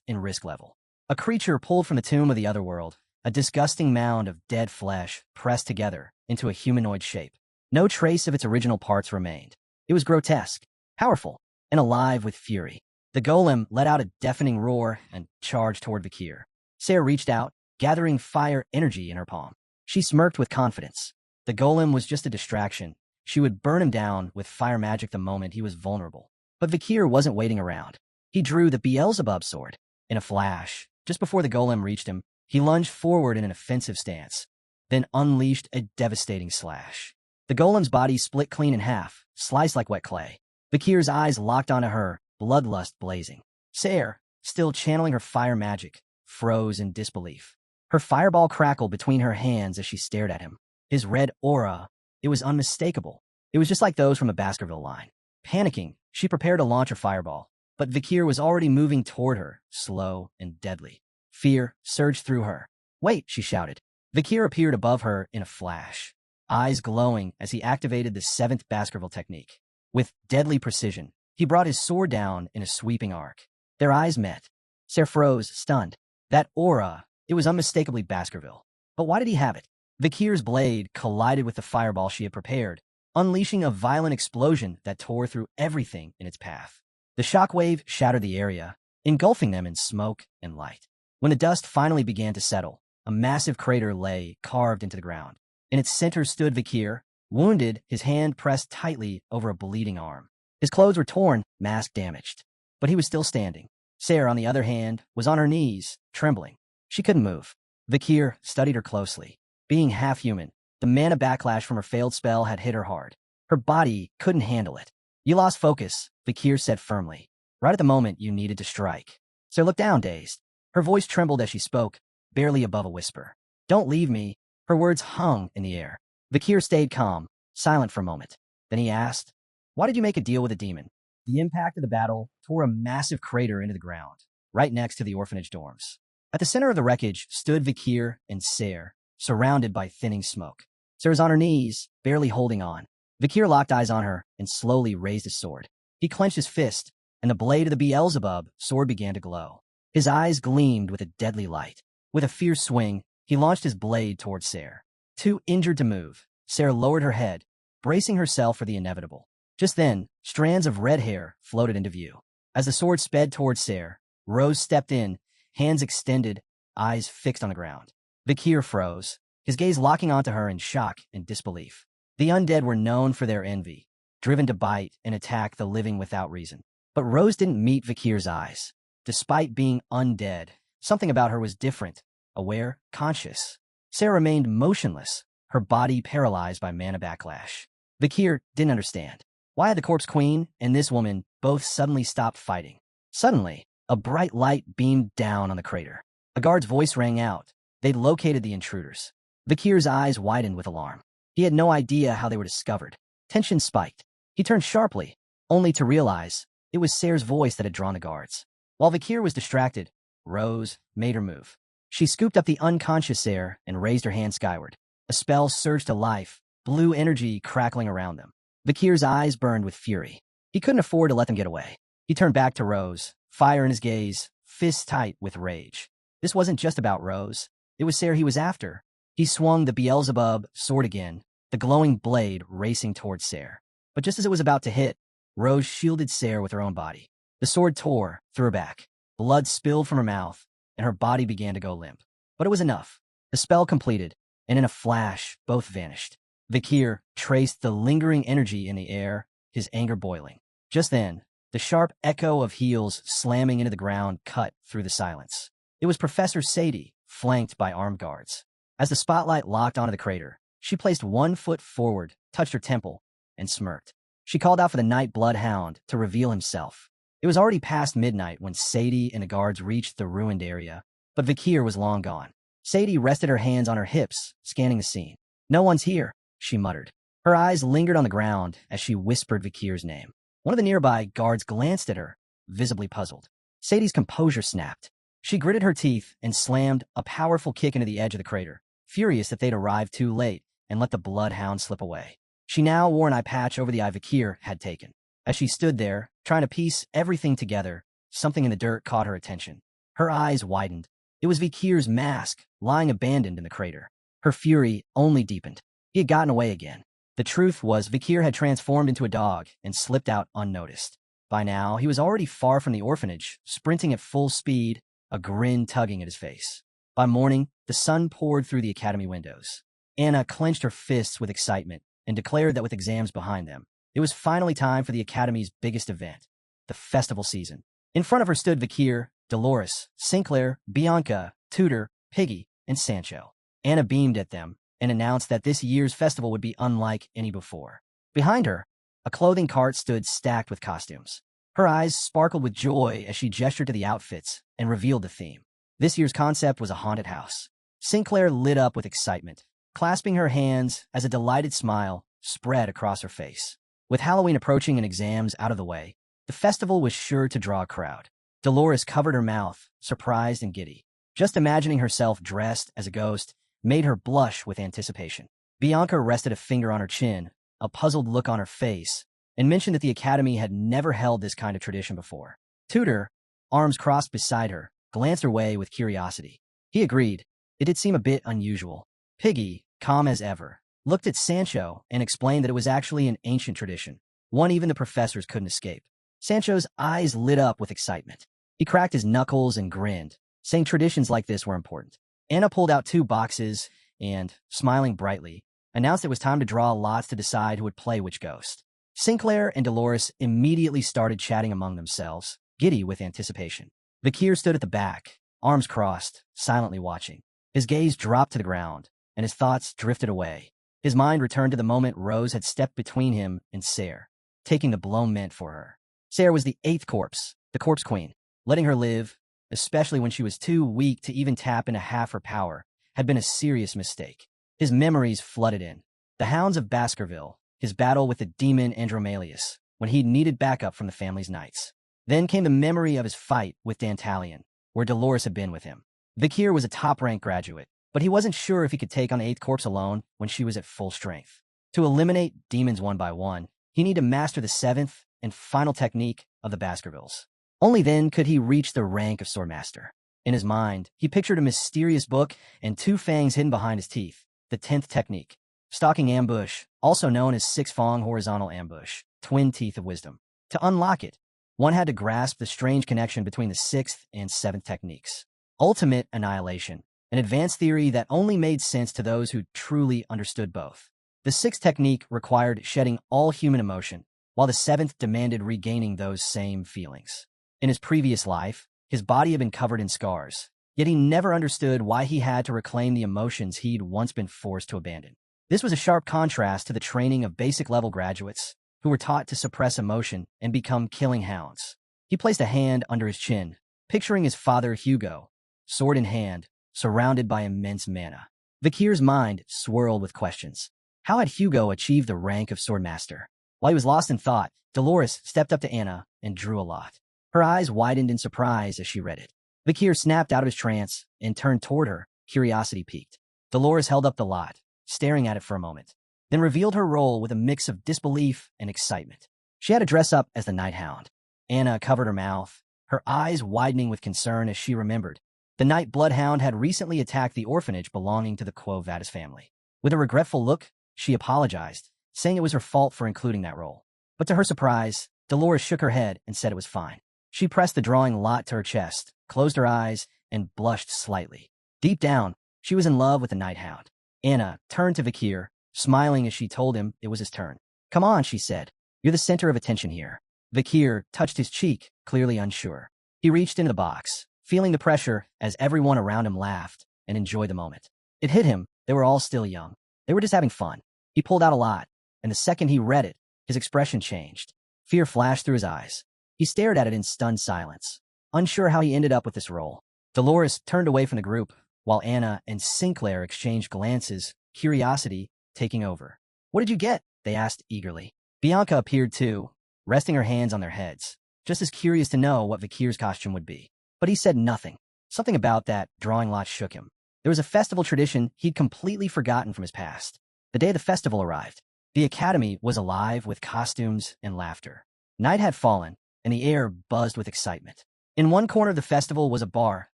[SPEAKER 1] in risk level. A creature pulled from the tomb of the otherworld, a disgusting mound of dead flesh pressed together into a humanoid shape. No trace of its original parts remained. It was grotesque, powerful, and alive with fury. The golem let out a deafening roar and charged toward Vakir. Sarah reached out, gathering fire energy in her palm. She smirked with confidence. The golem was just a distraction. She would burn him down with fire magic the moment he was vulnerable. But Vakir wasn't waiting around. He drew the Beelzebub sword. In a flash, just before the golem reached him, he lunged forward in an offensive stance, then unleashed a devastating slash. The golem's body split clean in half, sliced like wet clay. Vakir's eyes locked onto her, bloodlust blazing. Sarah, still channeling her fire magic, froze in disbelief. Her fireball crackled between her hands as she stared at him. His red aura, it was unmistakable. It was just like those from a Baskerville line. Panicking, she prepared to launch her fireball, but Vakir was already moving toward her, slow and deadly. Fear surged through her. "Wait," she shouted. Vakir appeared above her in a flash, eyes glowing as he activated the 7th Baskerville technique. With deadly precision, he brought his sword down in a sweeping arc. Their eyes met. Sarah froze, stunned. That aura, it was unmistakably Baskerville. But why did he have it? Vakir's blade collided with the fireball she had prepared, unleashing a violent explosion that tore through everything in its path. The shockwave shattered the area, engulfing them in smoke and light. When the dust finally began to settle, a massive crater lay carved into the ground. In its center stood Vakir, wounded, his hand pressed tightly over a bleeding arm. His clothes were torn, mask damaged. But he was still standing. Sarah, on the other hand, was on her knees, trembling. She couldn't move. Vakir studied her closely. Being half-human, the mana backlash from her failed spell had hit her hard. Her body couldn't handle it. "You lost focus," Vakir said firmly. "Right at the moment you needed to strike." Sarah looked down, dazed. Her voice trembled as she spoke, barely above a whisper. "Don't leave me." Her words hung in the air. Vakir stayed calm, silent for a moment. Then he asked, "Why did you make a deal with a demon?" The impact of the battle tore a massive crater into the ground, right next to the orphanage dorms. At the center of the wreckage stood Vakir and Sarah, surrounded by thinning smoke. Sarah's on her knees, barely holding on. Vakir locked eyes on her and slowly raised his sword. He clenched his fist, and the blade of the Beelzebub sword began to glow. His eyes gleamed with a deadly light. With a fierce swing, he launched his blade towards Sarah. Too injured to move, Sarah lowered her head, bracing herself for the inevitable. Just then, strands of red hair floated into view. As the sword sped towards Sarah, Rose stepped in, hands extended, eyes fixed on the ground. Vakir froze, his gaze locking onto her in shock and disbelief. The undead were known for their envy, driven to bite and attack the living without reason. But Rose didn't meet Vakir's eyes. Despite being undead, something about her was different, aware, conscious. Sarah remained motionless, her body paralyzed by mana backlash. Vakir didn't understand. Why had the Corpse Queen and this woman both suddenly stopped fighting? Suddenly, a bright light beamed down on the crater. A guard's voice rang out. They'd located the intruders. Vakir's eyes widened with alarm. He had no idea how they were discovered. Tension spiked. He turned sharply, only to realize it was Sarah's voice that had drawn the guards. While Vakir was distracted, Rose made her move. She scooped up the unconscious Sarah and raised her hand skyward. A spell surged to life, blue energy crackling around them. Vakir's eyes burned with fury. He couldn't afford to let them get away. He turned back to Rose, fire in his gaze, fists tight with rage. This wasn't just about Rose. It was Sarah he was after. He swung the Beelzebub sword again, the glowing blade racing towards Sarah. But just as it was about to hit, Rose shielded Sarah with her own body. The sword tore through her back. Blood spilled from her mouth, and her body began to go limp. But it was enough. The spell completed, and in a flash, both vanished. Vakir traced the lingering energy in the air, his anger boiling. Just then, the sharp echo of heels slamming into the ground cut through the silence. It was Professor Sadie, flanked by armed guards. As the spotlight locked onto the crater, she placed one foot forward, touched her temple, and smirked. She called out for the Night Bloodhound to reveal himself. It was already past midnight when Sadie and the guards reached the ruined area, but Vakir was long gone. Sadie rested her hands on her hips, scanning the scene. "No one's here," she muttered. Her eyes lingered on the ground as she whispered Vakir's name. One of the nearby guards glanced at her, visibly puzzled. Sadie's composure snapped. She gritted her teeth and slammed a powerful kick into the edge of the crater, furious that they'd arrived too late and let the bloodhound slip away. She now wore an eye patch over the eye Vakir had taken. As she stood there, trying to piece everything together, something in the dirt caught her attention. Her eyes widened. It was Vakir's mask, lying abandoned in the crater. Her fury only deepened. He had gotten away again. The truth was Vakir had transformed into a dog and slipped out unnoticed. By now, he was already far from the orphanage, sprinting at full speed, a grin tugging at his face. By morning, the sun poured through the academy windows. Anna clenched her fists with excitement and declared that with exams behind them, it was finally time for the academy's biggest event, the festival season. In front of her stood Vakir, Dolores, Sinclair, Bianca, Tudor, Piggy, and Sancho. Anna beamed at them and announced that this year's festival would be unlike any before. Behind her, a clothing cart stood stacked with costumes. Her eyes sparkled with joy as she gestured to the outfits and revealed the theme. This year's concept was a haunted house. Sinclair lit up with excitement, clasping her hands as a delighted smile spread across her face. With Halloween approaching and exams out of the way, the festival was sure to draw a crowd. Dolores covered her mouth, surprised and giddy. Just imagining herself dressed as a ghost made her blush with anticipation. Bianca rested a finger on her chin, a puzzled look on her face, and mentioned that the academy had never held this kind of tradition before. Tudor, arms crossed beside her, glanced her way with curiosity. He agreed. It did seem a bit unusual. Piggy, calm as ever, looked at Sancho and explained that it was actually an ancient tradition, one even the professors couldn't escape. Sancho's eyes lit up with excitement. He cracked his knuckles and grinned, saying traditions like this were important. Anna pulled out 2 boxes and, smiling brightly, announced it was time to draw lots to decide who would play which ghost. Sinclair and Dolores immediately started chatting among themselves, giddy with anticipation. Vakir stood at the back, arms crossed, silently watching. His gaze dropped to the ground, and his thoughts drifted away. His mind returned to the moment Rose had stepped between him and Sarah, taking the blow meant for her. Sarah was the 8th corpse, the Corpse Queen. Letting her live, especially when she was too weak to even tap into half her power, had been a serious mistake. His memories flooded in. The Hounds of Baskerville, his battle with the demon Andromalius, when he needed backup from the family's knights. Then came the memory of his fight with Dantalion, where Dolores had been with him. Vakir was a top-ranked graduate, but he wasn't sure if he could take on the 8th corpse alone when she was at full strength. To eliminate demons one by one, he needed to master the 7th and final technique of the Baskervilles. Only then could he reach the rank of Swordmaster. In his mind, he pictured a mysterious book and 2 fangs hidden behind his teeth, the 10th technique. Stalking ambush, also known as 6-fong horizontal ambush, twin teeth of wisdom. To unlock it, one had to grasp the strange connection between the 6th and 7th techniques. Ultimate annihilation, an advanced theory that only made sense to those who truly understood both. The 6th technique required shedding all human emotion, while the 7th demanded regaining those same feelings. In his previous life, his body had been covered in scars, yet he never understood why he had to reclaim the emotions he'd once been forced to abandon. This was a sharp contrast to the training of basic-level graduates who were taught to suppress emotion and become killing hounds. He placed a hand under his chin, picturing his father Hugo, sword in hand, surrounded by immense mana. Vakir's mind swirled with questions. How had Hugo achieved the rank of Swordmaster? While he was lost in thought, Dolores stepped up to Anna and drew a lot. Her eyes widened in surprise as she read it. Vakir snapped out of his trance and turned toward her, curiosity piqued. Dolores held up the lot, staring at it for a moment, then revealed her role with a mix of disbelief and excitement. She had to dress up as the Night Hound. Anna covered her mouth, her eyes widening with concern as she remembered. The Night Bloodhound had recently attacked the orphanage belonging to the Quo Vadis family. With a regretful look, she apologized, saying it was her fault for including that role. But to her surprise, Dolores shook her head and said it was fine. She pressed the drawing lot to her chest, closed her eyes, and blushed slightly. Deep down, she was in love with the Night Hound. Anna turned to Vakir, smiling as she told him it was his turn. Come on, she said. You're the center of attention here. Vakir touched his cheek, clearly unsure. He reached into the box, feeling the pressure as everyone around him laughed and enjoyed the moment. It hit him. They were all still young. They were just having fun. He pulled out a lot, and the second he read it, his expression changed. Fear flashed through his eyes. He stared at it in stunned silence, unsure how he ended up with this role. Dolores turned away from the group, while Anna and Sinclair exchanged glances, curiosity taking over. What did you get? They asked eagerly. Bianca appeared too, resting her hands on their heads, just as curious to know what Vakir's costume would be. But he said nothing. Something about that drawing lot shook him. There was a festival tradition he'd completely forgotten from his past. The day the festival arrived, the academy was alive with costumes and laughter. Night had fallen, and the air buzzed with excitement. In one corner of the festival was a bar,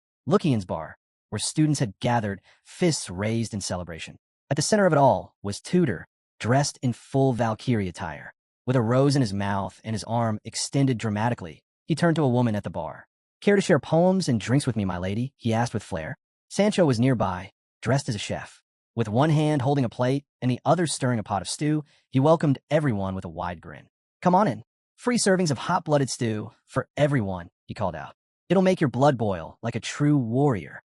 [SPEAKER 1] Lukian's bar, where students had gathered, fists raised in celebration. At the center of it all was Tudor, dressed in full Valkyrie attire. With a rose in his mouth and his arm extended dramatically, he turned to a woman at the bar. Care to share poems and drinks with me, my lady? He asked with flair. Sancho was nearby, dressed as a chef. With one hand holding a plate and the other stirring a pot of stew, he welcomed everyone with a wide grin. Come on in. Free servings of hot-blooded stew for everyone, he called out. It'll make your blood boil like a true warrior.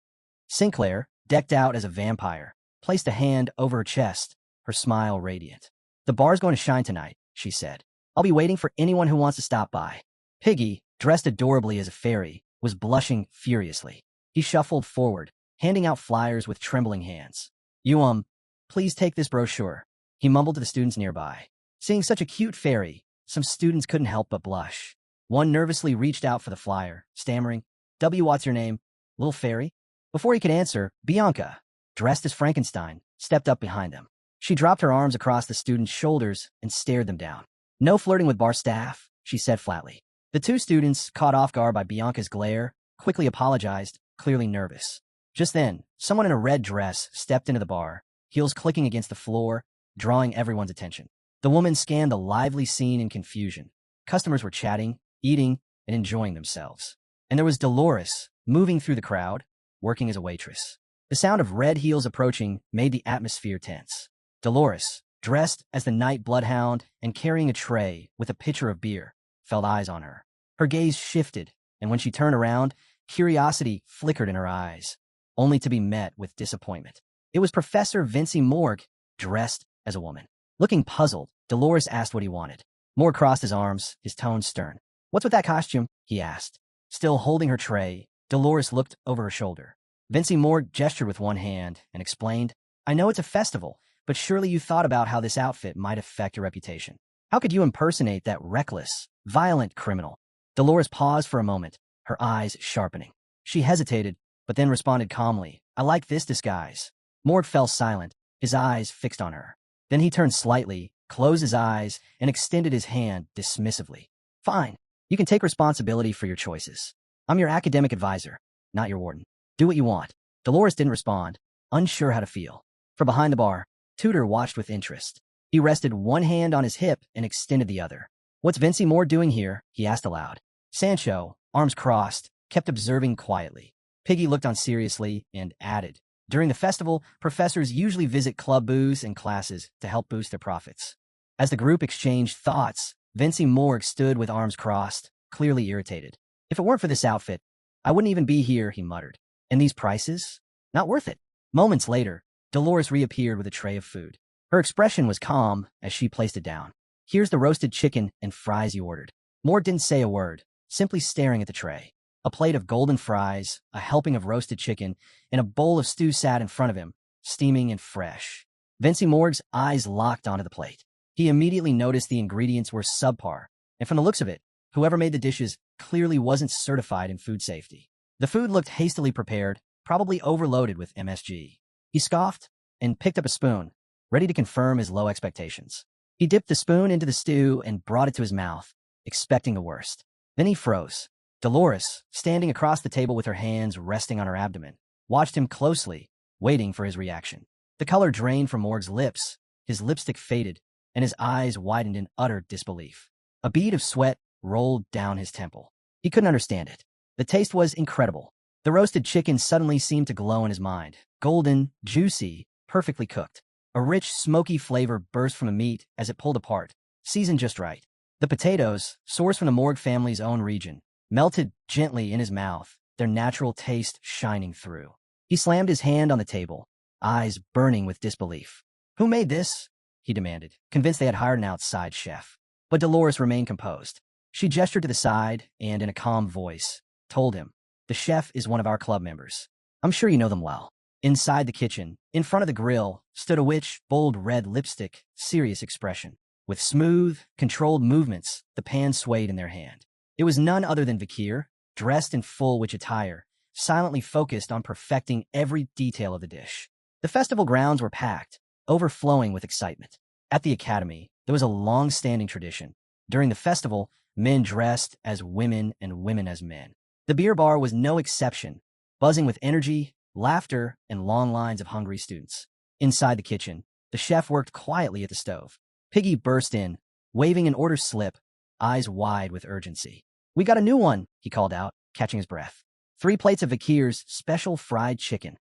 [SPEAKER 1] Sinclair, decked out as a vampire, placed a hand over her chest, her smile radiant. The bar's going to shine tonight, she said. I'll be waiting for anyone who wants to stop by. Piggy, dressed adorably as a fairy, was blushing furiously. He shuffled forward, handing out flyers with trembling hands. You, please take this brochure, he mumbled to the students nearby. Seeing such a cute fairy, some students couldn't help but blush. One nervously reached out for the flyer, stammering, what's your name? Little fairy? Before he could answer, Bianca, dressed as Frankenstein, stepped up behind them. She dropped her arms across the students' shoulders and stared them down. No flirting with bar staff, she said flatly. The two students, caught off guard by Bianca's glare, quickly apologized, clearly nervous. Just then, someone in a red dress stepped into the bar, heels clicking against the floor, drawing everyone's attention. The woman scanned the lively scene in confusion. Customers were chatting, eating, and enjoying themselves. And there was Dolores, moving through the crowd, working as a waitress. The sound of red heels approaching made the atmosphere tense. Dolores, dressed as the Night Bloodhound and carrying a tray with a pitcher of beer, felt eyes on her. Her gaze shifted, and when she turned around, curiosity flickered in her eyes, only to be met with disappointment. It was Professor Vinci Morg, dressed as a woman. Looking puzzled, Dolores asked what he wanted. Morg crossed his arms, his tone stern. What's with that costume? He asked. Still holding her tray, Dolores looked over her shoulder. Vinci Morg gestured with one hand and explained, I know it's a festival, but surely you thought about how this outfit might affect your reputation. How could you impersonate that reckless, violent criminal? Dolores paused for a moment, her eyes sharpening. She hesitated, but then responded calmly, I like this disguise. Morg fell silent, his eyes fixed on her. Then he turned slightly, closed his eyes, and extended his hand dismissively. Fine. You can take responsibility for your choices. I'm your academic advisor, not your warden. Do what you want. Dolores didn't respond, unsure how to feel. From behind the bar, Tudor watched with interest. He rested one hand on his hip and extended the other. What's Vinci Moore doing here? He asked aloud. Sancho, arms crossed, kept observing quietly. Piggy looked on seriously and added, during the festival, professors usually visit club booths and classes to help boost their profits. As the group exchanged thoughts, Vinci Morg stood with arms crossed, clearly irritated. If it weren't for this outfit, I wouldn't even be here, he muttered. And these prices? Not worth it. Moments later, Dolores reappeared with a tray of food. Her expression was calm as she placed it down. Here's the roasted chicken and fries you ordered. Morg didn't say a word, simply staring at the tray. A plate of golden fries, a helping of roasted chicken, and a bowl of stew sat in front of him, steaming and fresh. Vincey Morg's eyes locked onto the plate. He immediately noticed the ingredients were subpar, and from the looks of it, whoever made the dishes clearly wasn't certified in food safety. The food looked hastily prepared, probably overloaded with MSG. He scoffed and picked up a spoon, ready to confirm his low expectations. He dipped the spoon into the stew and brought it to his mouth, expecting the worst. Then he froze. Dolores, standing across the table with her hands resting on her abdomen, watched him closely, waiting for his reaction. The color drained from Morg's lips, his lipstick faded, and his eyes widened in utter disbelief. A bead of sweat rolled down his temple. He couldn't understand it. The taste was incredible. The roasted chicken suddenly seemed to glow in his mind. Golden, juicy, perfectly cooked. A rich, smoky flavor burst from the meat as it pulled apart, seasoned just right. The potatoes, sourced from the Morg family's own region, melted gently in his mouth, their natural taste shining through. He slammed his hand on the table, eyes burning with disbelief. "Who made this?" he demanded, convinced they had hired an outside chef. But Dolores remained composed. She gestured to the side and, in a calm voice, told him, "The chef is one of our club members. I'm sure you know them well." Inside the kitchen, in front of the grill, stood a witch, bold red lipstick, serious expression. With smooth, controlled movements, the pan swayed in their hand. It was none other than Vakir, dressed in full witch attire, silently focused on perfecting every detail of the dish. The festival grounds were packed, overflowing with excitement. At the academy, there was a long-standing tradition. During the festival, men dressed as women and women as men. The beer bar was no exception, buzzing with energy, laughter, and long lines of hungry students. Inside the kitchen, the chef worked quietly at the stove. Piggy burst in, waving an order slip, eyes wide with urgency. "We got a new one," he called out, catching his breath. 3 plates of Vakir's special fried chicken.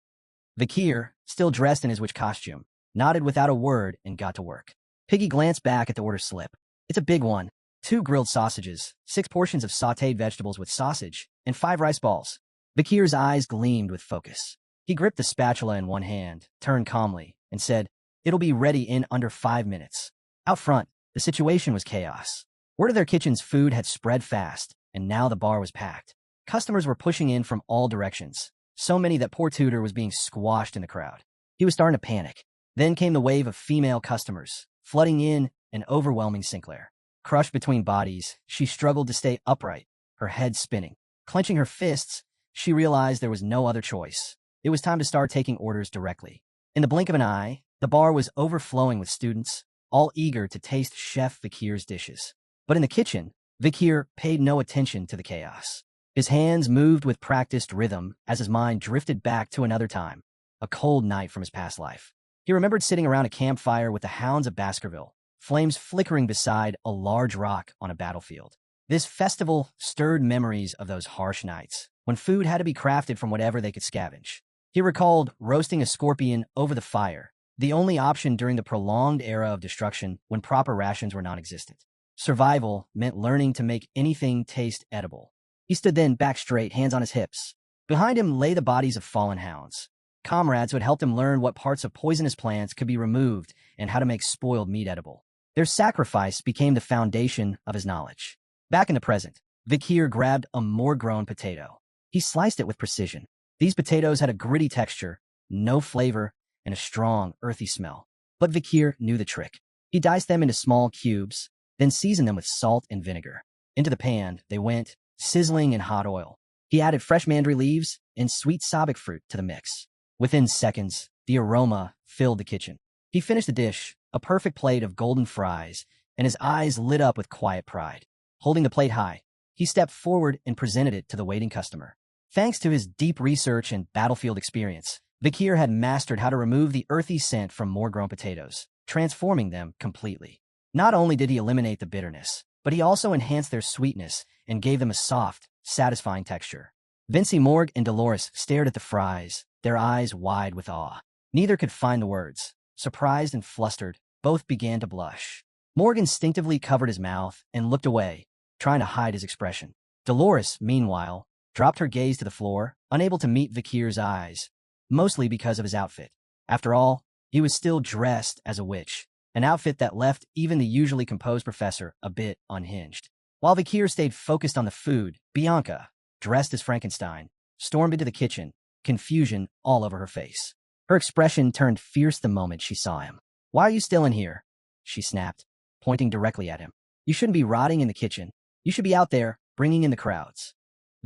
[SPEAKER 1] Vakir, still dressed in his witch costume, nodded without a word and got to work. Piggy glanced back at the order slip. "It's a big one. 2 grilled sausages, 6 portions of sautéed vegetables with sausage, and 5 rice balls." Vakir's eyes gleamed with focus. He gripped the spatula in one hand, turned calmly, and said, "It'll be ready in under 5 minutes." Out front, the situation was chaos. Word of their kitchen's food had spread fast, and now the bar was packed. Customers were pushing in from all directions, so many that poor Tudor was being squashed in the crowd. He was starting to panic. Then came the wave of female customers, flooding in and overwhelming Sinclair. Crushed between bodies, she struggled to stay upright, her head spinning. Clenching her fists, she realized there was no other choice. It was time to start taking orders directly. In the blink of an eye, the bar was overflowing with students, all eager to taste Chef Vakir's dishes. But in the kitchen, Vakir paid no attention to the chaos. His hands moved with practiced rhythm as his mind drifted back to another time, a cold night from his past life. He remembered sitting around a campfire with the hounds of Baskerville, flames flickering beside a large rock on a battlefield. This festival stirred memories of those harsh nights, when food had to be crafted from whatever they could scavenge. He recalled roasting a scorpion over the fire, the only option during the prolonged era of destruction when proper rations were non-existent. Survival meant learning to make anything taste edible. He stood then back straight, hands on his hips. Behind him lay the bodies of fallen hounds, comrades who had helped him learn what parts of poisonous plants could be removed and how to make spoiled meat edible. Their sacrifice became the foundation of his knowledge. Back in the present, Vakir grabbed a more-grown potato. He sliced it with precision. These potatoes had a gritty texture, no flavor, and a strong, earthy smell. But Vakir knew the trick. He diced them into small cubes, then seasoned them with salt and vinegar. Into the pan they went, sizzling in hot oil. He added fresh mandry leaves and sweet sabic fruit to the mix. Within seconds, the aroma filled the kitchen. He finished the dish, a perfect plate of golden fries, and his eyes lit up with quiet pride. Holding the plate high, he stepped forward and presented it to the waiting customer. Thanks to his deep research and battlefield experience, Vakir had mastered how to remove the earthy scent from more-grown potatoes, transforming them completely. Not only did he eliminate the bitterness, but he also enhanced their sweetness and gave them a soft, satisfying texture. Vincey Morg and Dolores stared at the fries, their eyes wide with awe. Neither could find the words. Surprised and flustered, both began to blush. Morg instinctively covered his mouth and looked away, trying to hide his expression. Dolores, meanwhile, dropped her gaze to the floor, unable to meet Vakir's eyes, mostly because of his outfit. After all, he was still dressed as a witch, an outfit that left even the usually composed professor a bit unhinged. While Vakir stayed focused on the food, Bianca, dressed as Frankenstein, stormed into the kitchen, confusion all over her face. Her expression turned fierce the moment she saw him. "Why are you still in here?" she snapped, pointing directly at him. "You shouldn't be rotting in the kitchen. You should be out there, bringing in the crowds."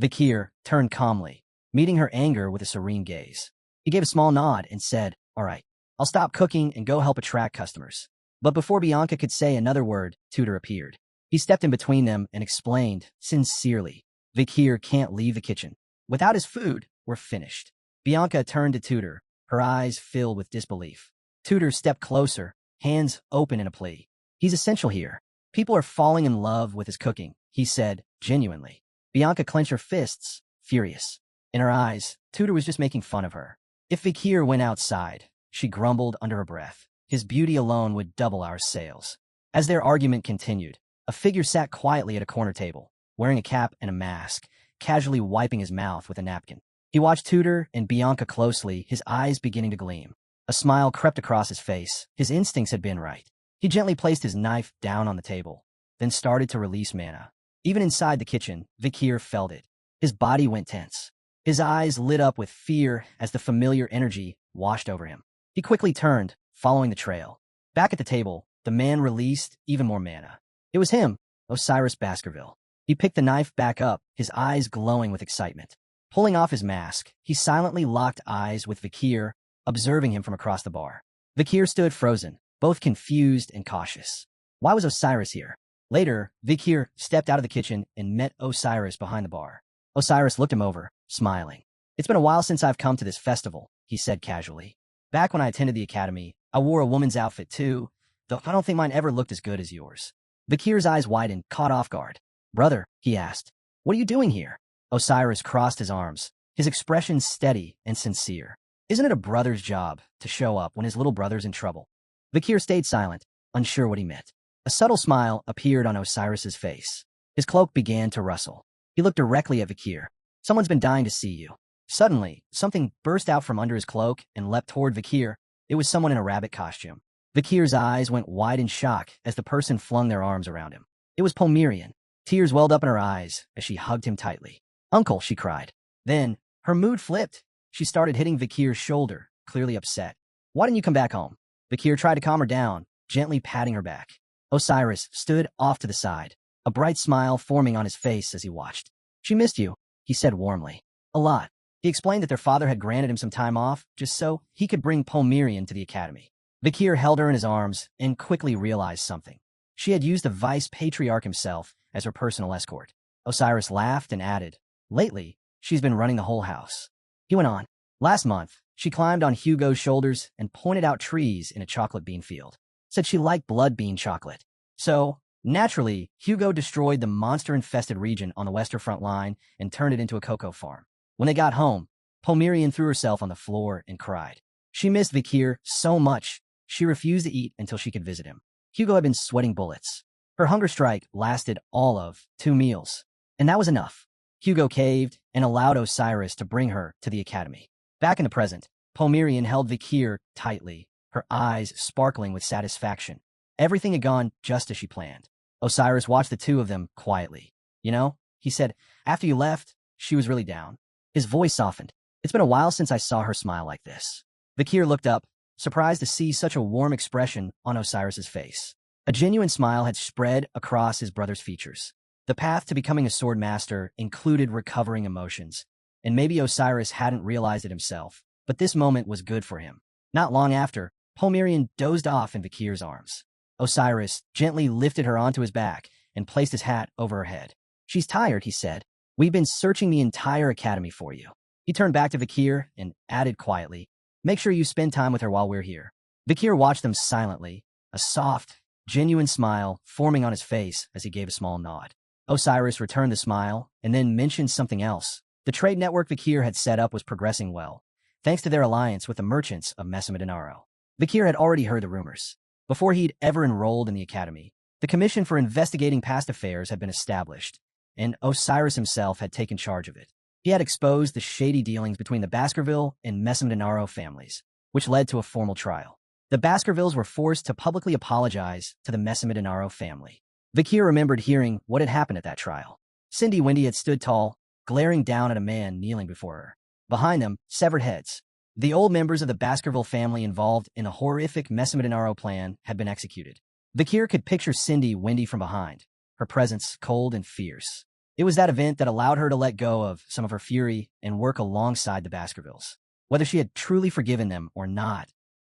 [SPEAKER 1] Vakir turned calmly, meeting her anger with a serene gaze. He gave a small nod and said, "All right, I'll stop cooking and go help attract customers." But before Bianca could say another word, Tudor appeared. He stepped in between them and explained, sincerely, "Vakir can't leave the kitchen. Without his food, we're finished." Bianca turned to Tudor, her eyes filled with disbelief. Tudor stepped closer, hands open in a plea. "He's essential here. People are falling in love with his cooking," he said, genuinely. Bianca clenched her fists, furious. In her eyes, Tudor was just making fun of her. If Vakir went outside, she grumbled under her breath, his beauty alone would double our sales. As their argument continued, a figure sat quietly at a corner table, wearing a cap and a mask, casually wiping his mouth with a napkin. He watched Tudor and Bianca closely, his eyes beginning to gleam. A smile crept across his face. His instincts had been right. He gently placed his knife down on the table, then started to release mana. Even inside the kitchen, Vakir felt it. His body went tense. His eyes lit up with fear as the familiar energy washed over him. He quickly turned, following the trail. Back at the table, the man released even more mana. It was him, Osiris Baskerville. He picked the knife back up, his eyes glowing with excitement. Pulling off his mask, he silently locked eyes with Vakir, observing him from across the bar. Vakir stood frozen, both confused and cautious. Why was Osiris here? Later, Vakir stepped out of the kitchen and met Osiris behind the bar. Osiris looked him over, smiling. "It's been a while since I've come to this festival," he said casually. "Back when I attended the academy, I wore a woman's outfit too, though I don't think mine ever looked as good as yours." Vakir's eyes widened, caught off guard. "Brother," he asked, "what are you doing here?" Osiris crossed his arms, his expression steady and sincere. "Isn't it a brother's job to show up when his little brother's in trouble?" Vakir stayed silent, unsure what he meant. A subtle smile appeared on Osiris's face. His cloak began to rustle. He looked directly at Vakir. "Someone's been dying to see you." Suddenly, something burst out from under his cloak and leapt toward Vakir. It was someone in a rabbit costume. Vakir's eyes went wide in shock as the person flung their arms around him. It was Pomerian. Tears welled up in her eyes as she hugged him tightly. "Uncle," she cried. Then, her mood flipped. She started hitting Vakir's shoulder, clearly upset. "Why didn't you come back home?" Vakir tried to calm her down, gently patting her back. Osiris stood off to the side, a bright smile forming on his face as he watched. "She missed you," he said warmly. "A lot." He explained that their father had granted him some time off, just so he could bring Pomerian to the academy. Vakir held her in his arms and quickly realized something. She had used the Vice Patriarch himself as her personal escort. Osiris laughed and added, "Lately, she's been running the whole house." He went on. "Last month, she climbed on Hugo's shoulders and pointed out trees in a chocolate bean field. Said she liked blood bean chocolate. So, naturally, Hugo destroyed the monster-infested region on the western front line and turned it into a cocoa farm. When they got home, Pomerian threw herself on the floor and cried. She missed Vakir so much, she refused to eat until she could visit him. Hugo had been sweating bullets. Her hunger strike lasted all of 2 meals, and that was enough. Hugo caved and allowed Osiris to bring her to the academy. Back in the present, Pomerian held Vakir tightly, her eyes sparkling with satisfaction. Everything had gone just as she planned. Osiris watched the two of them quietly. "You know," he said, "after you left, she was really down." His voice softened. "It's been a while since I saw her smile like this." Vakir looked up, surprised to see such a warm expression on Osiris's face. A genuine smile had spread across his brother's features. The path to becoming a swordmaster included recovering emotions, and maybe Osiris hadn't realized it himself, but this moment was good for him. Not long after, Pomerian dozed off in Vakir's arms. Osiris gently lifted her onto his back and placed his hat over her head. "She's tired," he said. "We've been searching the entire academy for you." He turned back to Vakir and added quietly, "Make sure you spend time with her while we're here." Vakir watched them silently, a soft, genuine smile forming on his face as he gave a small nod. Osiris returned the smile and then mentioned something else. The trade network Vakir had set up was progressing well, thanks to their alliance with the merchants of Messina. Vakir had already heard the rumors. Before he'd ever enrolled in the academy, the Commission for Investigating Past Affairs had been established, and Osiris himself had taken charge of it. He had exposed the shady dealings between the Baskerville and Messamdenaro families, which led to a formal trial. The Baskervilles were forced to publicly apologize to the Messamdenaro family. Vakir remembered hearing what had happened at that trial. Cindy Wendy had stood tall, glaring down at a man kneeling before her. Behind them, severed heads. The old members of the Baskerville family involved in a horrific Messamdenaro plan had been executed. Vakir could picture Cindy Wendy from behind, her presence cold and fierce. It was that event that allowed her to let go of some of her fury and work alongside the Baskervilles. Whether she had truly forgiven them or not,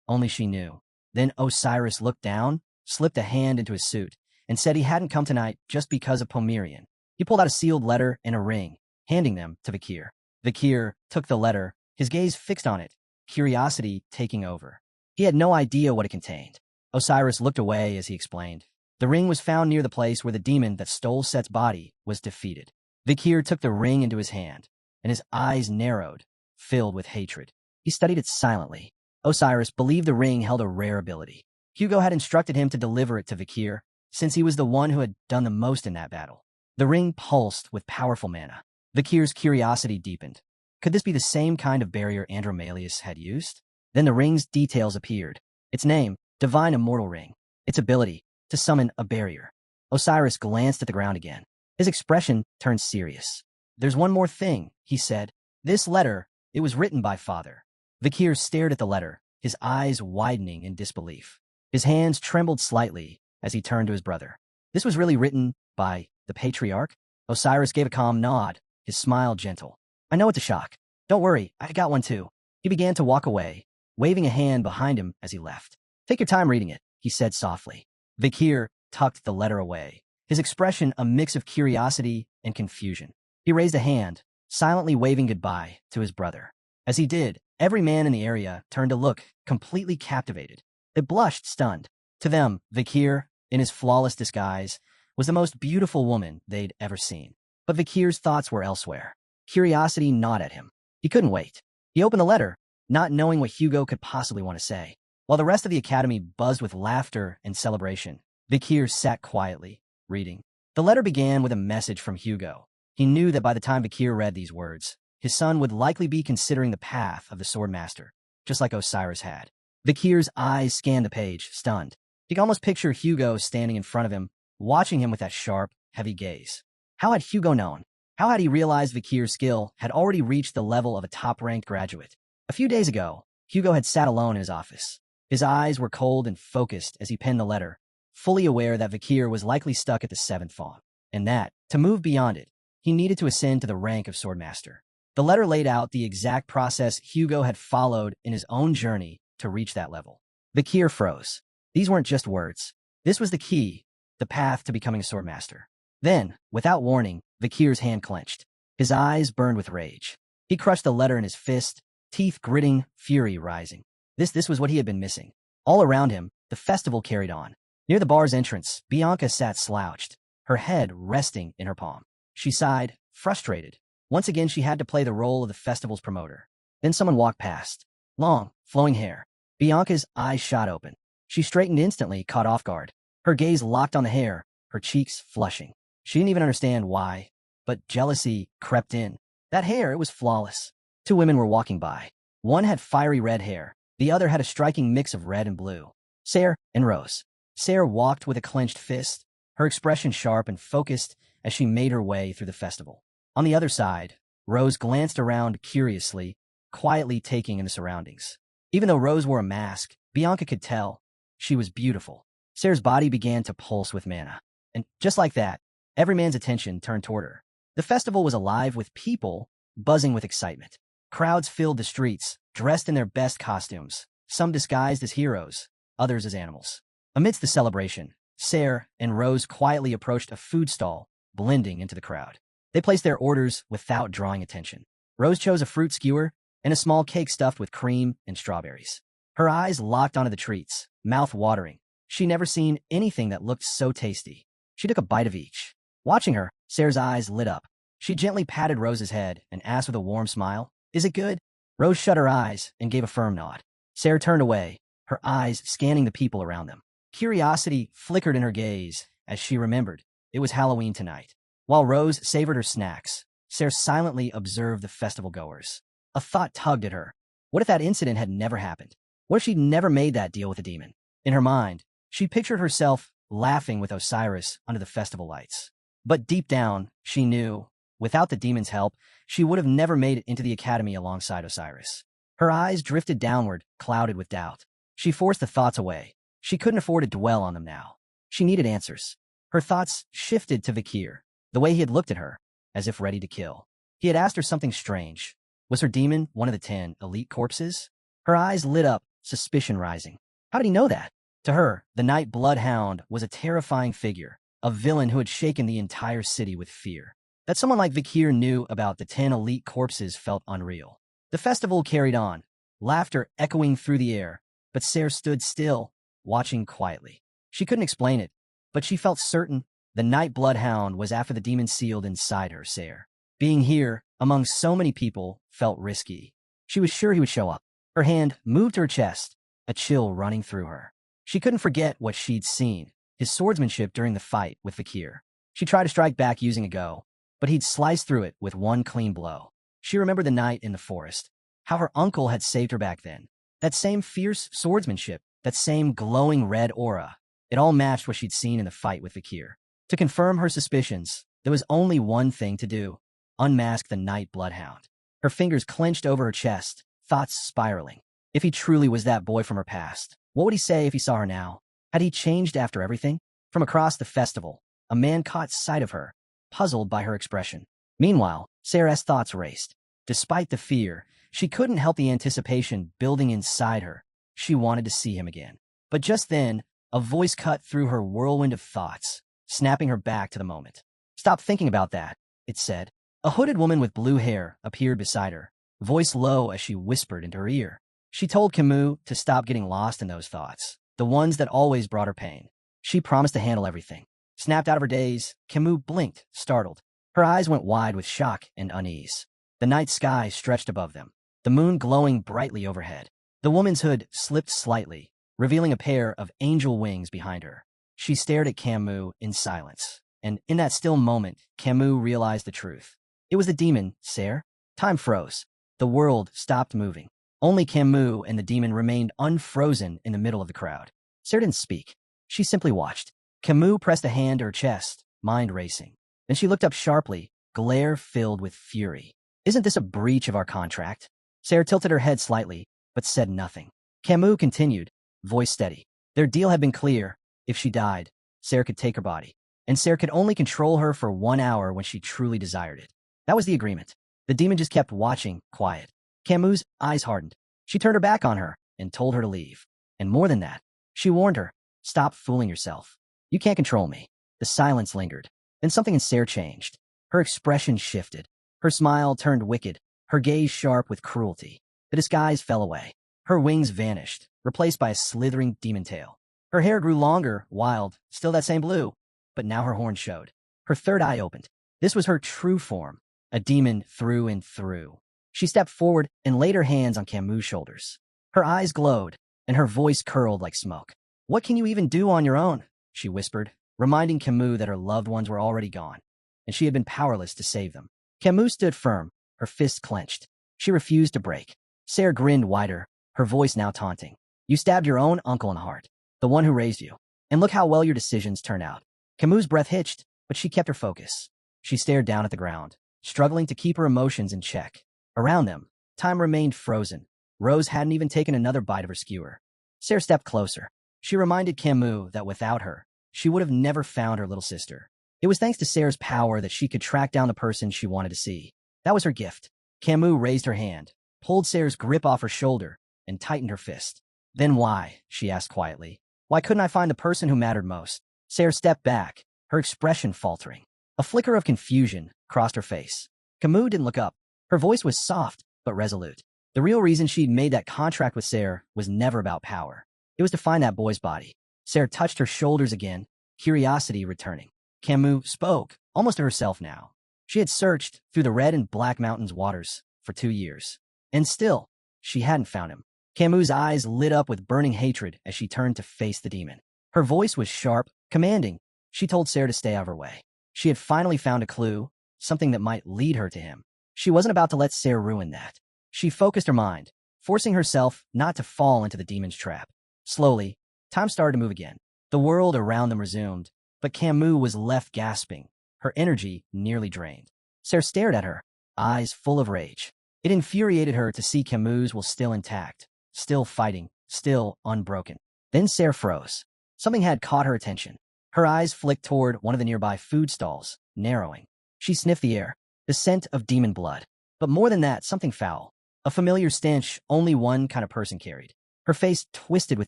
[SPEAKER 1] only she knew. Then Osiris looked down, slipped a hand into his suit, and said he hadn't come tonight just because of Pomerian. He pulled out a sealed letter and a ring, handing them to Vakir. Vakir took the letter, his gaze fixed on it, curiosity taking over. He had no idea what it contained. Osiris looked away as he explained. The ring was found near the place where the demon that stole Set's body was defeated. Vakir took the ring into his hand, and his eyes narrowed, filled with hatred. He studied it silently. Osiris believed the ring held a rare ability. Hugo had instructed him to deliver it to Vakir, since he was the one who had done the most in that battle. The ring pulsed with powerful mana. Vakir's curiosity deepened. Could this be the same kind of barrier Andromalius had used? Then the ring's details appeared. Its name, Divine Immortal Ring. Its ability, to summon a barrier. Osiris glanced at the ground again. His expression turned serious. There's one more thing, he said. This letter, it was written by Father. Vakir stared at the letter, his eyes widening in disbelief. His hands trembled slightly as he turned to his brother. This was really written by the Patriarch? Osiris gave a calm nod, his smile gentle. I know it's a shock. Don't worry, I got one too. He began to walk away, waving a hand behind him as he left. Take your time reading it, he said softly. Vakir tucked the letter away, his expression a mix of curiosity and confusion. He raised a hand, silently waving goodbye to his brother. As he did, every man in the area turned to look, completely captivated. They blushed, stunned. To them, Vakir, in his flawless disguise, was the most beautiful woman they'd ever seen. But Vakir's thoughts were elsewhere. Curiosity gnawed at him. He couldn't wait. He opened the letter, not knowing what Hugo could possibly want to say. While the rest of the academy buzzed with laughter and celebration, Vakir sat quietly, reading. The letter began with a message from Hugo. He knew that by the time Vakir read these words, his son would likely be considering the path of the Swordmaster, just like Osiris had. Vakir's eyes scanned the page, stunned. He could almost picture Hugo standing in front of him, watching him with that sharp, heavy gaze. How had Hugo known? How had he realized Vakir's skill had already reached the level of a top-ranked graduate? A few days ago, Hugo had sat alone in his office. His eyes were cold and focused as he penned the letter, fully aware that Vakir was likely stuck at the 7th form, and that, to move beyond it, he needed to ascend to the rank of Swordmaster. The letter laid out the exact process Hugo had followed in his own journey to reach that level. Vakir froze. These weren't just words. This was the key, the path to becoming a Swordmaster. Then, without warning, Vakir's hand clenched. His eyes burned with rage. He crushed the letter in his fist, teeth gritting, fury rising. This was what he had been missing. All around him, the festival carried on. Near the bar's entrance, Bianca sat slouched, her head resting in her palm. She sighed, frustrated. Once again, she had to play the role of the festival's promoter. Then someone walked past. Long, flowing hair. Bianca's eyes shot open. She straightened instantly, caught off guard. Her gaze locked on the hair, her cheeks flushing. She didn't even understand why, but jealousy crept in. That hair, it was flawless. Two women were walking by. One had fiery red hair. The other had a striking mix of red and blue. Sarah and Rose. Sarah walked with a clenched fist, her expression sharp and focused as she made her way through the festival. On the other side, Rose glanced around curiously, quietly taking in the surroundings. Even though Rose wore a mask, Bianca could tell she was beautiful. Sarah's body began to pulse with mana. And just like that, every man's attention turned toward her. The festival was alive with people buzzing with excitement. Crowds filled the streets, dressed in their best costumes, some disguised as heroes, others as animals. Amidst the celebration, Sarah and Rose quietly approached a food stall, blending into the crowd. They placed their orders without drawing attention. Rose chose a fruit skewer and a small cake stuffed with cream and strawberries. Her eyes locked onto the treats, mouth watering. She'd never seen anything that looked so tasty. She took a bite of each. Watching her, Sarah's eyes lit up. She gently patted Rose's head and asked with a warm smile, "Is it good?" Rose shut her eyes and gave a firm nod. Sarah turned away, her eyes scanning the people around them. Curiosity flickered in her gaze as she remembered it was Halloween tonight. While Rose savored her snacks, Sarah silently observed the festival goers. A thought tugged at her. What if that incident had never happened? What if she'd never made that deal with the demon? In her mind, she pictured herself laughing with Osiris under the festival lights. But deep down, she knew, without the demon's help, she would have never made it into the academy alongside Osiris. Her eyes drifted downward, clouded with doubt. She forced the thoughts away. She couldn't afford to dwell on them now. She needed answers. Her thoughts shifted to Vakir, the way he had looked at her, as if ready to kill. He had asked her something strange. Was her demon one of the 10 elite corpses? Her eyes lit up, suspicion rising. How did he know that? To her, the Night Bloodhound was a terrifying figure, a villain who had shaken the entire city with fear. That someone like Vakir knew about the 10 elite corpses felt unreal. The festival carried on, laughter echoing through the air, but Sarah stood still, watching quietly. She couldn't explain it, but she felt certain the Night Bloodhound was after the demon sealed inside her, Sarah. Being here, among so many people, felt risky. She was sure he would show up. Her hand moved to her chest, a chill running through her. She couldn't forget what she'd seen, his swordsmanship during the fight with Vakir. She tried to strike back using a go, but he'd sliced through it with one clean blow. She remembered the night in the forest, how her uncle had saved her back then. That same fierce swordsmanship, that same glowing red aura. It all matched what she'd seen in the fight with Vakir. To confirm her suspicions, there was only one thing to do: unmask the Night Bloodhound. Her fingers clenched over her chest, thoughts spiraling. If he truly was that boy from her past, what would he say if he saw her now? Had he changed after everything? From across the festival, a man caught sight of her, puzzled by her expression. Meanwhile, Sarah's thoughts raced. Despite the fear, she couldn't help the anticipation building inside her. She wanted to see him again. But just then, a voice cut through her whirlwind of thoughts, snapping her back to the moment. "Stop thinking about that," it said. A hooded woman with blue hair appeared beside her, voice low as she whispered into her ear. She told Kimu to stop getting lost in those thoughts, the ones that always brought her pain. She promised to handle everything. Snapped out of her daze, Kimu blinked, startled. Her eyes went wide with shock and unease. The night sky stretched above them, the moon glowing brightly overhead. The woman's hood slipped slightly, revealing a pair of angel wings behind her. She stared at Kimu in silence, and in that still moment, Kimu realized the truth. It was the demon, Sarah. Time froze. The world stopped moving. Only Kimu and the demon remained unfrozen in the middle of the crowd. Sarah didn't speak. She simply watched. Kimu pressed a hand to her chest, mind racing. Then she looked up sharply, glare filled with fury. "Isn't this a breach of our contract?" Sarah tilted her head slightly, but said nothing. Kimu continued, voice steady. Their deal had been clear. If she died, Sarah could take her body, and Sarah could only control her for 1 hour when she truly desired it. That was the agreement. The demon just kept watching, quiet. Kimu's eyes hardened. She turned her back on her and told her to leave. And more than that, she warned her, "Stop fooling yourself. You can't control me." The silence lingered. Then something in Sarah changed. Her expression shifted. Her smile turned wicked, her gaze sharp with cruelty. The disguise fell away. Her wings vanished, replaced by a slithering demon tail. Her hair grew longer, wild, still that same blue, but now her horn showed. Her third eye opened. This was her true form, a demon through and through. She stepped forward and laid her hands on Kimu's shoulders. Her eyes glowed, and her voice curled like smoke. "What can you even do on your own?" she whispered, reminding Kimu that her loved ones were already gone, and she had been powerless to save them. Kimu stood firm, her fists clenched. She refused to break. Sarah grinned wider, her voice now taunting. "You stabbed your own uncle in the heart, the one who raised you. And look how well your decisions turned out." Kimu's breath hitched, but she kept her focus. She stared down at the ground, struggling to keep her emotions in check. Around them, time remained frozen. Rose hadn't even taken another bite of her skewer. Sarah stepped closer. She reminded Kimu that without her, she would have never found her little sister. It was thanks to Sarah's power that she could track down the person she wanted to see. That was her gift. Kimu raised her hand, pulled Sarah's grip off her shoulder, and tightened her fist. "Then why?" she asked quietly. "Why couldn't I find the person who mattered most?" Sarah stepped back, her expression faltering. A flicker of confusion crossed her face. Kimu didn't look up. Her voice was soft, but resolute. The real reason she'd made that contract with Sarah was never about power. It was to find that boy's body. Sarah touched her shoulders again, curiosity returning. Kimu spoke, almost to herself now. She had searched through the Red and Black Mountains waters for 2 years. And still, she hadn't found him. Kimu's eyes lit up with burning hatred as she turned to face the demon. Her voice was sharp, commanding. She told Sarah to stay out of her way. She had finally found a clue, something that might lead her to him. She wasn't about to let Sarah ruin that. She focused her mind, forcing herself not to fall into the demon's trap. Slowly, time started to move again. The world around them resumed, but Kimu was left gasping, her energy nearly drained. Sarah stared at her, eyes full of rage. It infuriated her to see Kimu's was still intact, still fighting, still unbroken. Then Sarah froze. Something had caught her attention. Her eyes flicked toward one of the nearby food stalls, narrowing. She sniffed the air, the scent of demon blood. But more than that, something foul. A familiar stench only one kind of person carried. Her face twisted with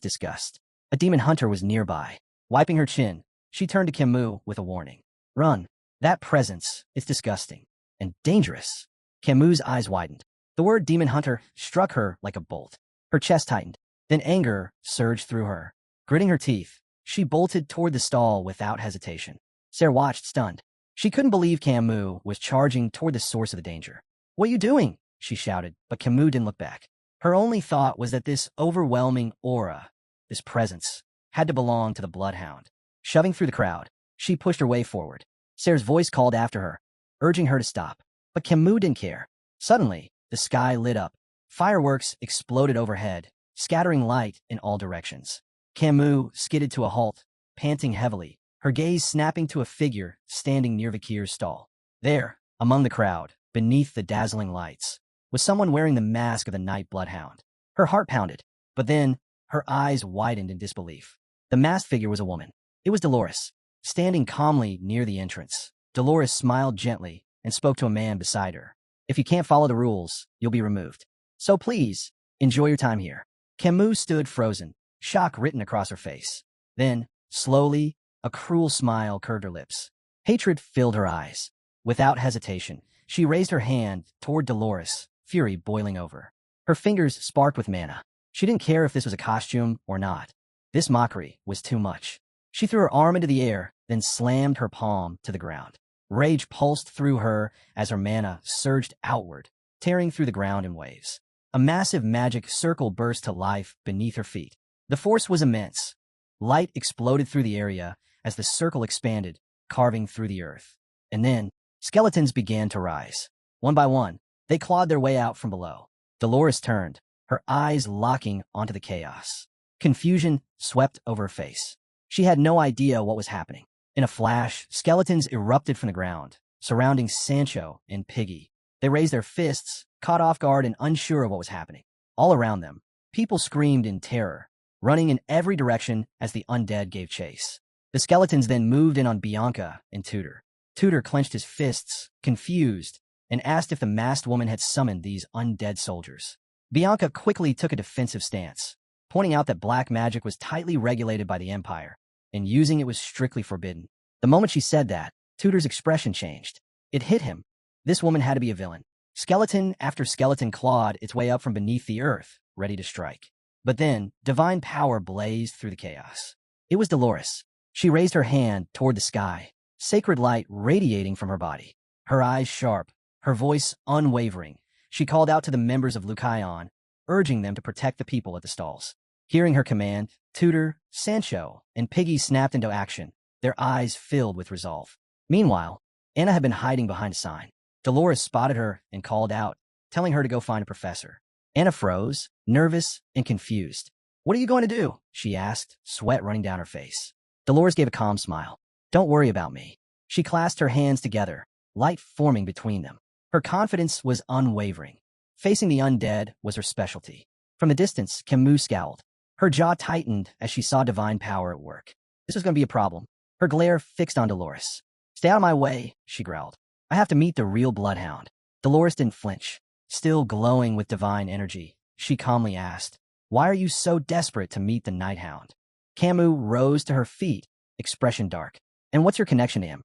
[SPEAKER 1] disgust. A demon hunter was nearby. Wiping her chin, she turned to Kimu with a warning. Run. That presence is disgusting. And dangerous. Kimu's eyes widened. The word demon hunter struck her like a bolt. Her chest tightened. Then anger surged through her. Gritting her teeth, she bolted toward the stall without hesitation. Sarah watched, stunned. She couldn't believe Kimu was charging toward the source of the danger. What are you doing? She shouted, but Kimu didn't look back. Her only thought was that this overwhelming aura, this presence, had to belong to the bloodhound. Shoving through the crowd, she pushed her way forward. Sarah's voice called after her, urging her to stop. But Kimu didn't care. Suddenly, the sky lit up. Fireworks exploded overhead, scattering light in all directions. Kimu skidded to a halt, panting heavily, her gaze snapping to a figure standing near Vakir's stall. There, among the crowd, beneath the dazzling lights, was someone wearing the mask of the night bloodhound. Her heart pounded, but then her eyes widened in disbelief. The masked figure was a woman. It was Dolores, standing calmly near the entrance. Dolores smiled gently and spoke to a man beside her. If you can't follow the rules, you'll be removed. So please, enjoy your time here. Kimu stood frozen, shock written across her face. Then, slowly, a cruel smile curved her lips. Hatred filled her eyes. Without hesitation, she raised her hand toward Dolores, fury boiling over. Her fingers sparked with mana. She didn't care if this was a costume or not. This mockery was too much. She threw her arm into the air, then slammed her palm to the ground. Rage pulsed through her as her mana surged outward, tearing through the ground in waves. A massive magic circle burst to life beneath her feet. The force was immense. Light exploded through the area as the circle expanded, carving through the earth. And then, skeletons began to rise. One by one, they clawed their way out from below. Dolores turned, her eyes locking onto the chaos. Confusion swept over her face. She had no idea what was happening. In a flash, skeletons erupted from the ground, surrounding Sancho and Piggy. They raised their fists, caught off guard and unsure of what was happening. All around them, people screamed in terror, running in every direction as the undead gave chase. The skeletons then moved in on Bianca and Tudor. Tudor clenched his fists, confused, and asked if the masked woman had summoned these undead soldiers. Bianca quickly took a defensive stance, pointing out that black magic was tightly regulated by the Empire, and using it was strictly forbidden. The moment she said that, Tudor's expression changed. It hit him. This woman had to be a villain. Skeleton after skeleton clawed its way up from beneath the earth, ready to strike. But then, divine power blazed through the chaos. It was Dolores. She raised her hand toward the sky, sacred light radiating from her body. Her eyes sharp, her voice unwavering, she called out to the members of Lucayon, urging them to protect the people at the stalls. Hearing her command, Tudor, Sancho, and Piggy snapped into action, their eyes filled with resolve. Meanwhile, Anna had been hiding behind a sign. Dolores spotted her and called out, telling her to go find a professor. Anna froze, nervous and confused. What are you going to do? She asked, sweat running down her face. Dolores gave a calm smile. Don't worry about me. She clasped her hands together, light forming between them. Her confidence was unwavering. Facing the undead was her specialty. From a distance, Kimu scowled. Her jaw tightened as she saw divine power at work. This was going to be a problem. Her glare fixed on Dolores. Stay out of my way, she growled. I have to meet the real bloodhound. Dolores didn't flinch. Still glowing with divine energy, she calmly asked, Why are you so desperate to meet the Night Hound? Kimu rose to her feet, expression dark. And what's your connection to him?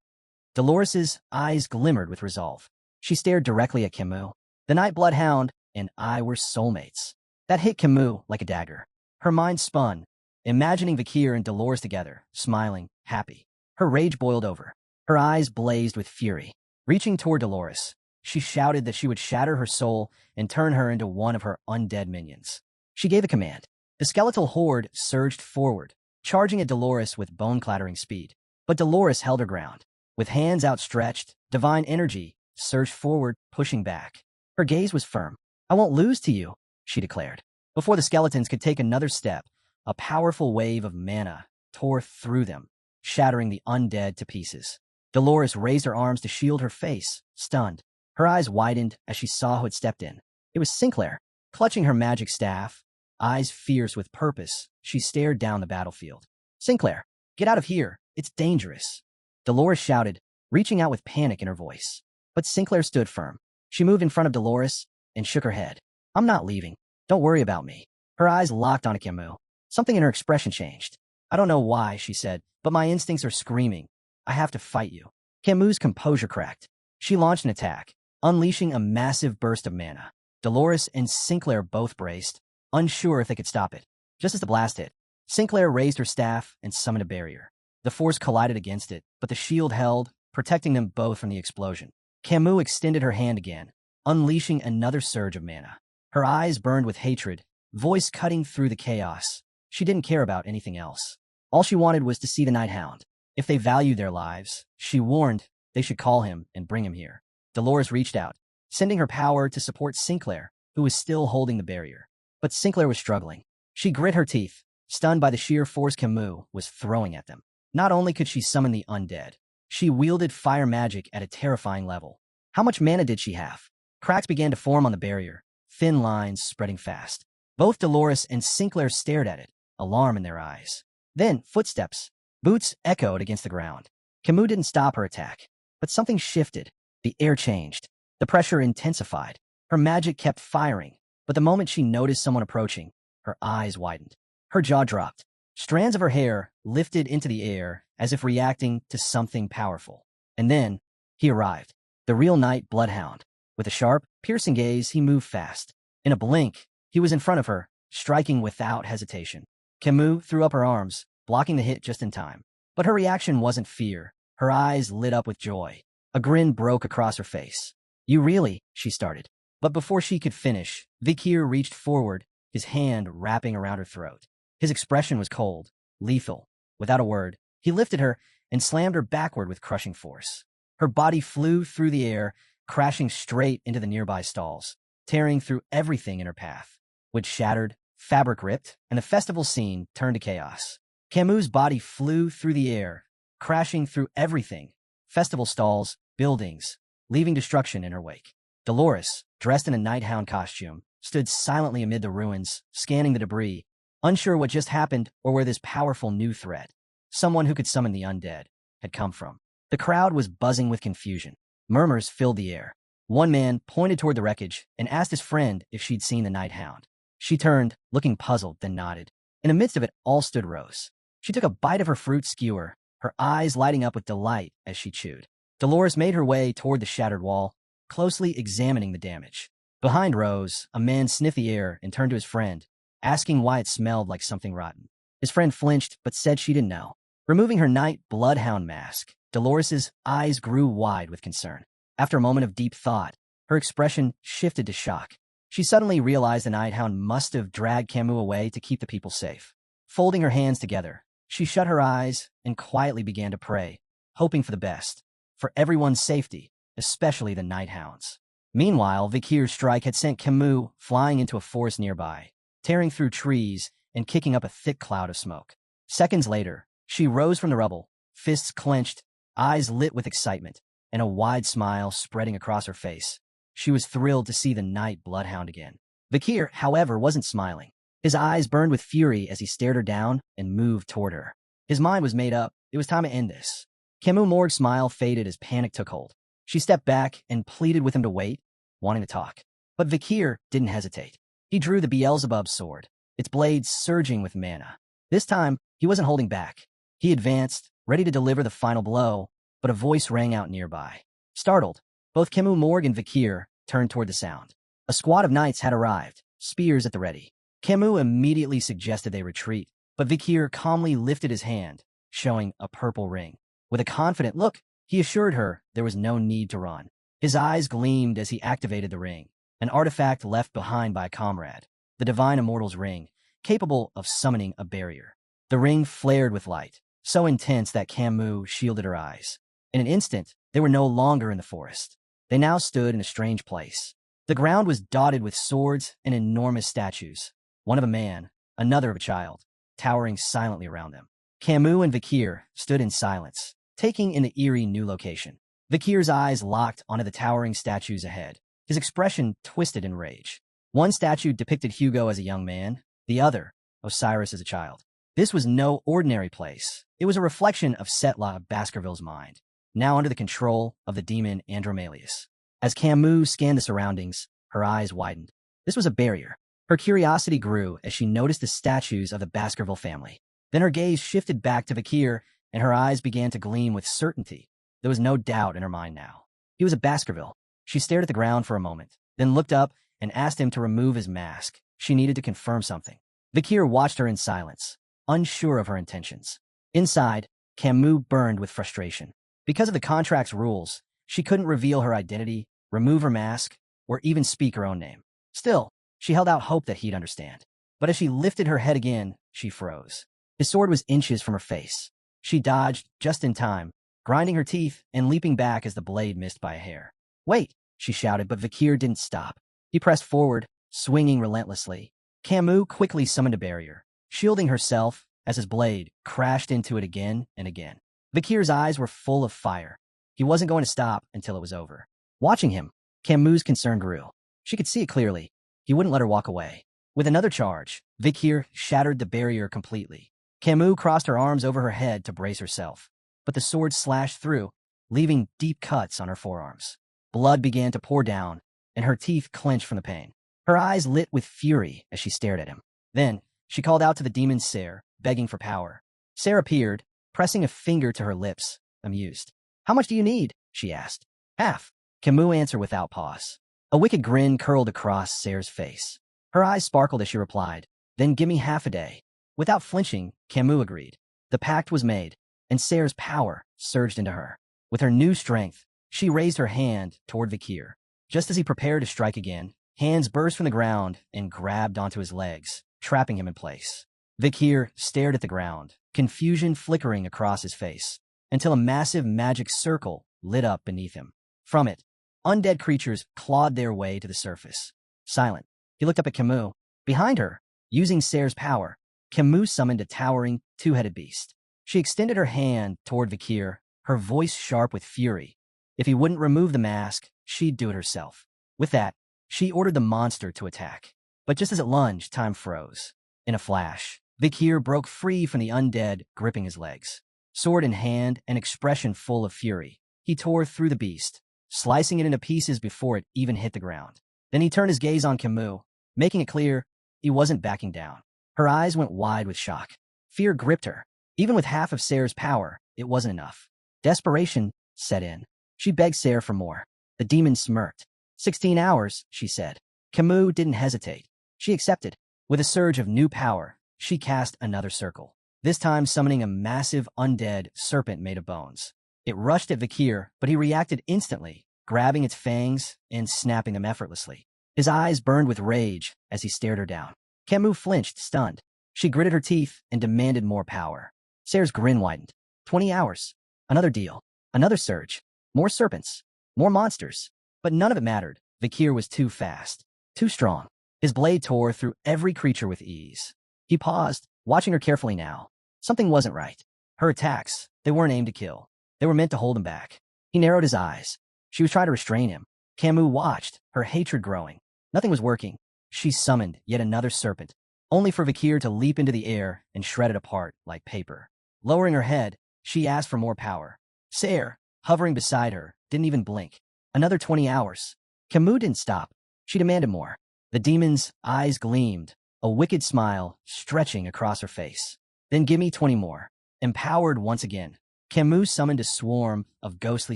[SPEAKER 1] Dolores's eyes glimmered with resolve. She stared directly at Kimu. The Night Bloodhound and I were soulmates. That hit Kimu like a dagger. Her mind spun, imagining Vakir and Dolores together, smiling, happy. Her rage boiled over. Her eyes blazed with fury. Reaching toward Dolores, she shouted that she would shatter her soul and turn her into one of her undead minions. She gave a command. The skeletal horde surged forward, charging at Dolores with bone-clattering speed. But Dolores held her ground. With hands outstretched, divine energy surged forward, pushing back. Her gaze was firm. "I won't lose to you," she declared. Before the skeletons could take another step, a powerful wave of mana tore through them, shattering the undead to pieces. Dolores raised her arms to shield her face, stunned. Her eyes widened as she saw who had stepped in. It was Sinclair. Clutching her magic staff, eyes fierce with purpose, she stared down the battlefield. "Sinclair, get out of here. It's dangerous," Dolores shouted, reaching out with panic in her voice. But Sinclair stood firm. She moved in front of Dolores and shook her head. "I'm not leaving. Don't worry about me." Her eyes locked on Kimu. Something in her expression changed. "I don't know why," she said, "but my instincts are screaming. I have to fight you." Kimu's composure cracked. She launched an attack, unleashing a massive burst of mana. Dolores and Sinclair both braced, unsure if they could stop it. Just as the blast hit, Sinclair raised her staff and summoned a barrier. The force collided against it, but the shield held, protecting them both from the explosion. Kimu extended her hand again, unleashing another surge of mana. Her eyes burned with hatred, voice cutting through the chaos. She didn't care about anything else. All she wanted was to see the Night Hound. If they valued their lives, she warned, they should call him and bring him here. Dolores reached out, sending her power to support Sinclair, who was still holding the barrier. But Sinclair was struggling. She grit her teeth, stunned by the sheer force Kimu was throwing at them. Not only could she summon the undead, she wielded fire magic at a terrifying level. How much mana did she have? Cracks began to form on the barrier, thin lines spreading fast. Both Dolores and Sinclair stared at it, alarm in their eyes. Then, footsteps. Boots echoed against the ground. Kimu didn't stop her attack, but something shifted. The air changed. The pressure intensified. Her magic kept firing, but the moment she noticed someone approaching, her eyes widened. Her jaw dropped. Strands of her hair lifted into the air as if reacting to something powerful. And then, he arrived. The real Knight Bloodhound. With a sharp, piercing gaze, he moved fast. In a blink, he was in front of her, striking without hesitation. Kimu threw up her arms, blocking the hit just in time. But her reaction wasn't fear. Her eyes lit up with joy. A grin broke across her face. "You really," she started. But before she could finish, Vakir reached forward, his hand wrapping around her throat. His expression was cold, lethal. Without a word, he lifted her and slammed her backward with crushing force. Her body flew through the air, crashing straight into the nearby stalls, tearing through everything in her path. Wood shattered, fabric ripped, and the festival scene turned to chaos. Kimu's body flew through the air, crashing through everything, festival stalls, buildings, leaving destruction in her wake. Dolores, dressed in a Night Hound costume, stood silently amid the ruins, scanning the debris, unsure what just happened or where this powerful new threat, someone who could summon the undead, had come from. The crowd was buzzing with confusion. Murmurs filled the air. One man pointed toward the wreckage and asked his friend if she'd seen the Night Hound. She turned, looking puzzled, then nodded. In the midst of it all stood Rose. She took a bite of her fruit skewer, her eyes lighting up with delight as she chewed. Dolores made her way toward the shattered wall, closely examining the damage. Behind Rose, a man sniffed the air and turned to his friend, asking why it smelled like something rotten. His friend flinched, but said she didn't know. Removing her Night Bloodhound mask, Dolores's eyes grew wide with concern. After a moment of deep thought, her expression shifted to shock. She suddenly realized the Night Hound must have dragged Kimu away to keep the people safe. Folding her hands together, she shut her eyes and quietly began to pray, hoping for the best, for everyone's safety, especially the Night Hounds. Meanwhile, Vakir's strike had sent Kimu flying into a forest nearby, tearing through trees and kicking up a thick cloud of smoke. Seconds later, she rose from the rubble, fists clenched, eyes lit with excitement, and a wide smile spreading across her face. She was thrilled to see the Night Bloodhound again. Vakir, however, wasn't smiling. His eyes burned with fury as he stared her down and moved toward her. His mind was made up. It was time to end this. Kimu Morg's smile faded as panic took hold. She stepped back and pleaded with him to wait, wanting to talk. But Vakir didn't hesitate. He drew the Beelzebub sword, its blade surging with mana. This time, he wasn't holding back. He advanced, ready to deliver the final blow, but a voice rang out nearby. Startled, both Kimu Morg and Vakir turned toward the sound. A squad of knights had arrived, spears at the ready. Kimu immediately suggested they retreat, but Vakir calmly lifted his hand, showing a purple ring. With a confident look, he assured her there was no need to run. His eyes gleamed as he activated the ring, an artifact left behind by a comrade, the Divine Immortal's ring, capable of summoning a barrier. The ring flared with light, so intense that Kimu shielded her eyes. In an instant, they were no longer in the forest. They now stood in a strange place. The ground was dotted with swords and enormous statues, one of a man, another of a child, towering silently around them. Kimu and Vakir stood in silence, taking in the eerie new location. Vakir's eyes locked onto the towering statues ahead, his expression twisted in rage. One statue depicted Hugo as a young man, the other, Osiris as a child. This was no ordinary place. It was a reflection of Setla Baskerville's mind, now under the control of the demon Andromalius. As Kimu scanned the surroundings, her eyes widened. This was a barrier. Her curiosity grew as she noticed the statues of the Baskerville family. Then her gaze shifted back to Vakir, and her eyes began to gleam with certainty. There was no doubt in her mind now. He was a Baskerville. She stared at the ground for a moment, then looked up and asked him to remove his mask. She needed to confirm something. Vakir watched her in silence, unsure of her intentions. Inside, Kimu burned with frustration. Because of the contract's rules, she couldn't reveal her identity, remove her mask, or even speak her own name. Still, she held out hope that he'd understand. But as she lifted her head again, she froze. His sword was inches from her face. She dodged just in time, grinding her teeth and leaping back as the blade missed by a hair. "Wait," she shouted, but Vakir didn't stop. He pressed forward, swinging relentlessly. Kimu quickly summoned a barrier, shielding herself as his blade crashed into it again and again. Vakir's eyes were full of fire. He wasn't going to stop until it was over. Watching him, Kimu's concern grew. She could see it clearly. He wouldn't let her walk away. With another charge, Vakir shattered the barrier completely. Kimu crossed her arms over her head to brace herself, but the sword slashed through, leaving deep cuts on her forearms. Blood began to pour down, and her teeth clenched from the pain. Her eyes lit with fury as she stared at him. Then, she called out to the demon Ser, begging for power. Ser appeared, pressing a finger to her lips, amused. "How much do you need?" she asked. "Half," Kimu answered without pause. A wicked grin curled across Ser's face. Her eyes sparkled as she replied, "Then give me half a day." Without flinching, Kimu agreed. The pact was made, and Ser's power surged into her. With her new strength, she raised her hand toward Vakir. Just as he prepared to strike again, hands burst from the ground and grabbed onto his legs, trapping him in place. Vakir stared at the ground, confusion flickering across his face, until a massive magic circle lit up beneath him. From it, undead creatures clawed their way to the surface. Silent, he looked up at Kimu. Behind her, using Ser's power, Kimu summoned a towering, two-headed beast. She extended her hand toward Vakir, her voice sharp with fury. If he wouldn't remove the mask, she'd do it herself. With that, she ordered the monster to attack. But just as it lunged, time froze. In a flash, Vakir broke free from the undead, gripping his legs. Sword in hand, an expression full of fury, he tore through the beast, slicing it into pieces before it even hit the ground. Then he turned his gaze on Kimu, making it clear he wasn't backing down. Her eyes went wide with shock. Fear gripped her. Even with half of Ser's power, it wasn't enough. Desperation set in. She begged Ser for more. The demon smirked. 16 hours, she said. Kimu didn't hesitate. She accepted. With a surge of new power, she cast another circle, this time summoning a massive undead serpent made of bones. It rushed at Vakir, but he reacted instantly, grabbing its fangs and snapping them effortlessly. His eyes burned with rage as he stared her down. Kimu flinched, stunned. She gritted her teeth and demanded more power. Ser's grin widened. 20 hours. Another deal. Another surge. More serpents. More monsters. But none of it mattered. Vakir was too fast. Too strong. His blade tore through every creature with ease. He paused, watching her carefully now. Something wasn't right. Her attacks, they weren't aimed to kill. They were meant to hold him back. He narrowed his eyes. She was trying to restrain him. Kimu watched, her hatred growing. Nothing was working. She summoned yet another serpent, only for Vakir to leap into the air and shred it apart like paper. Lowering her head, she asked for more power. Ser, hovering beside her, didn't even blink. Another 20 hours. Kimu didn't stop. She demanded more. The demon's eyes gleamed, a wicked smile stretching across her face. Then give me 20 more. Empowered once again, Kimu summoned a swarm of ghostly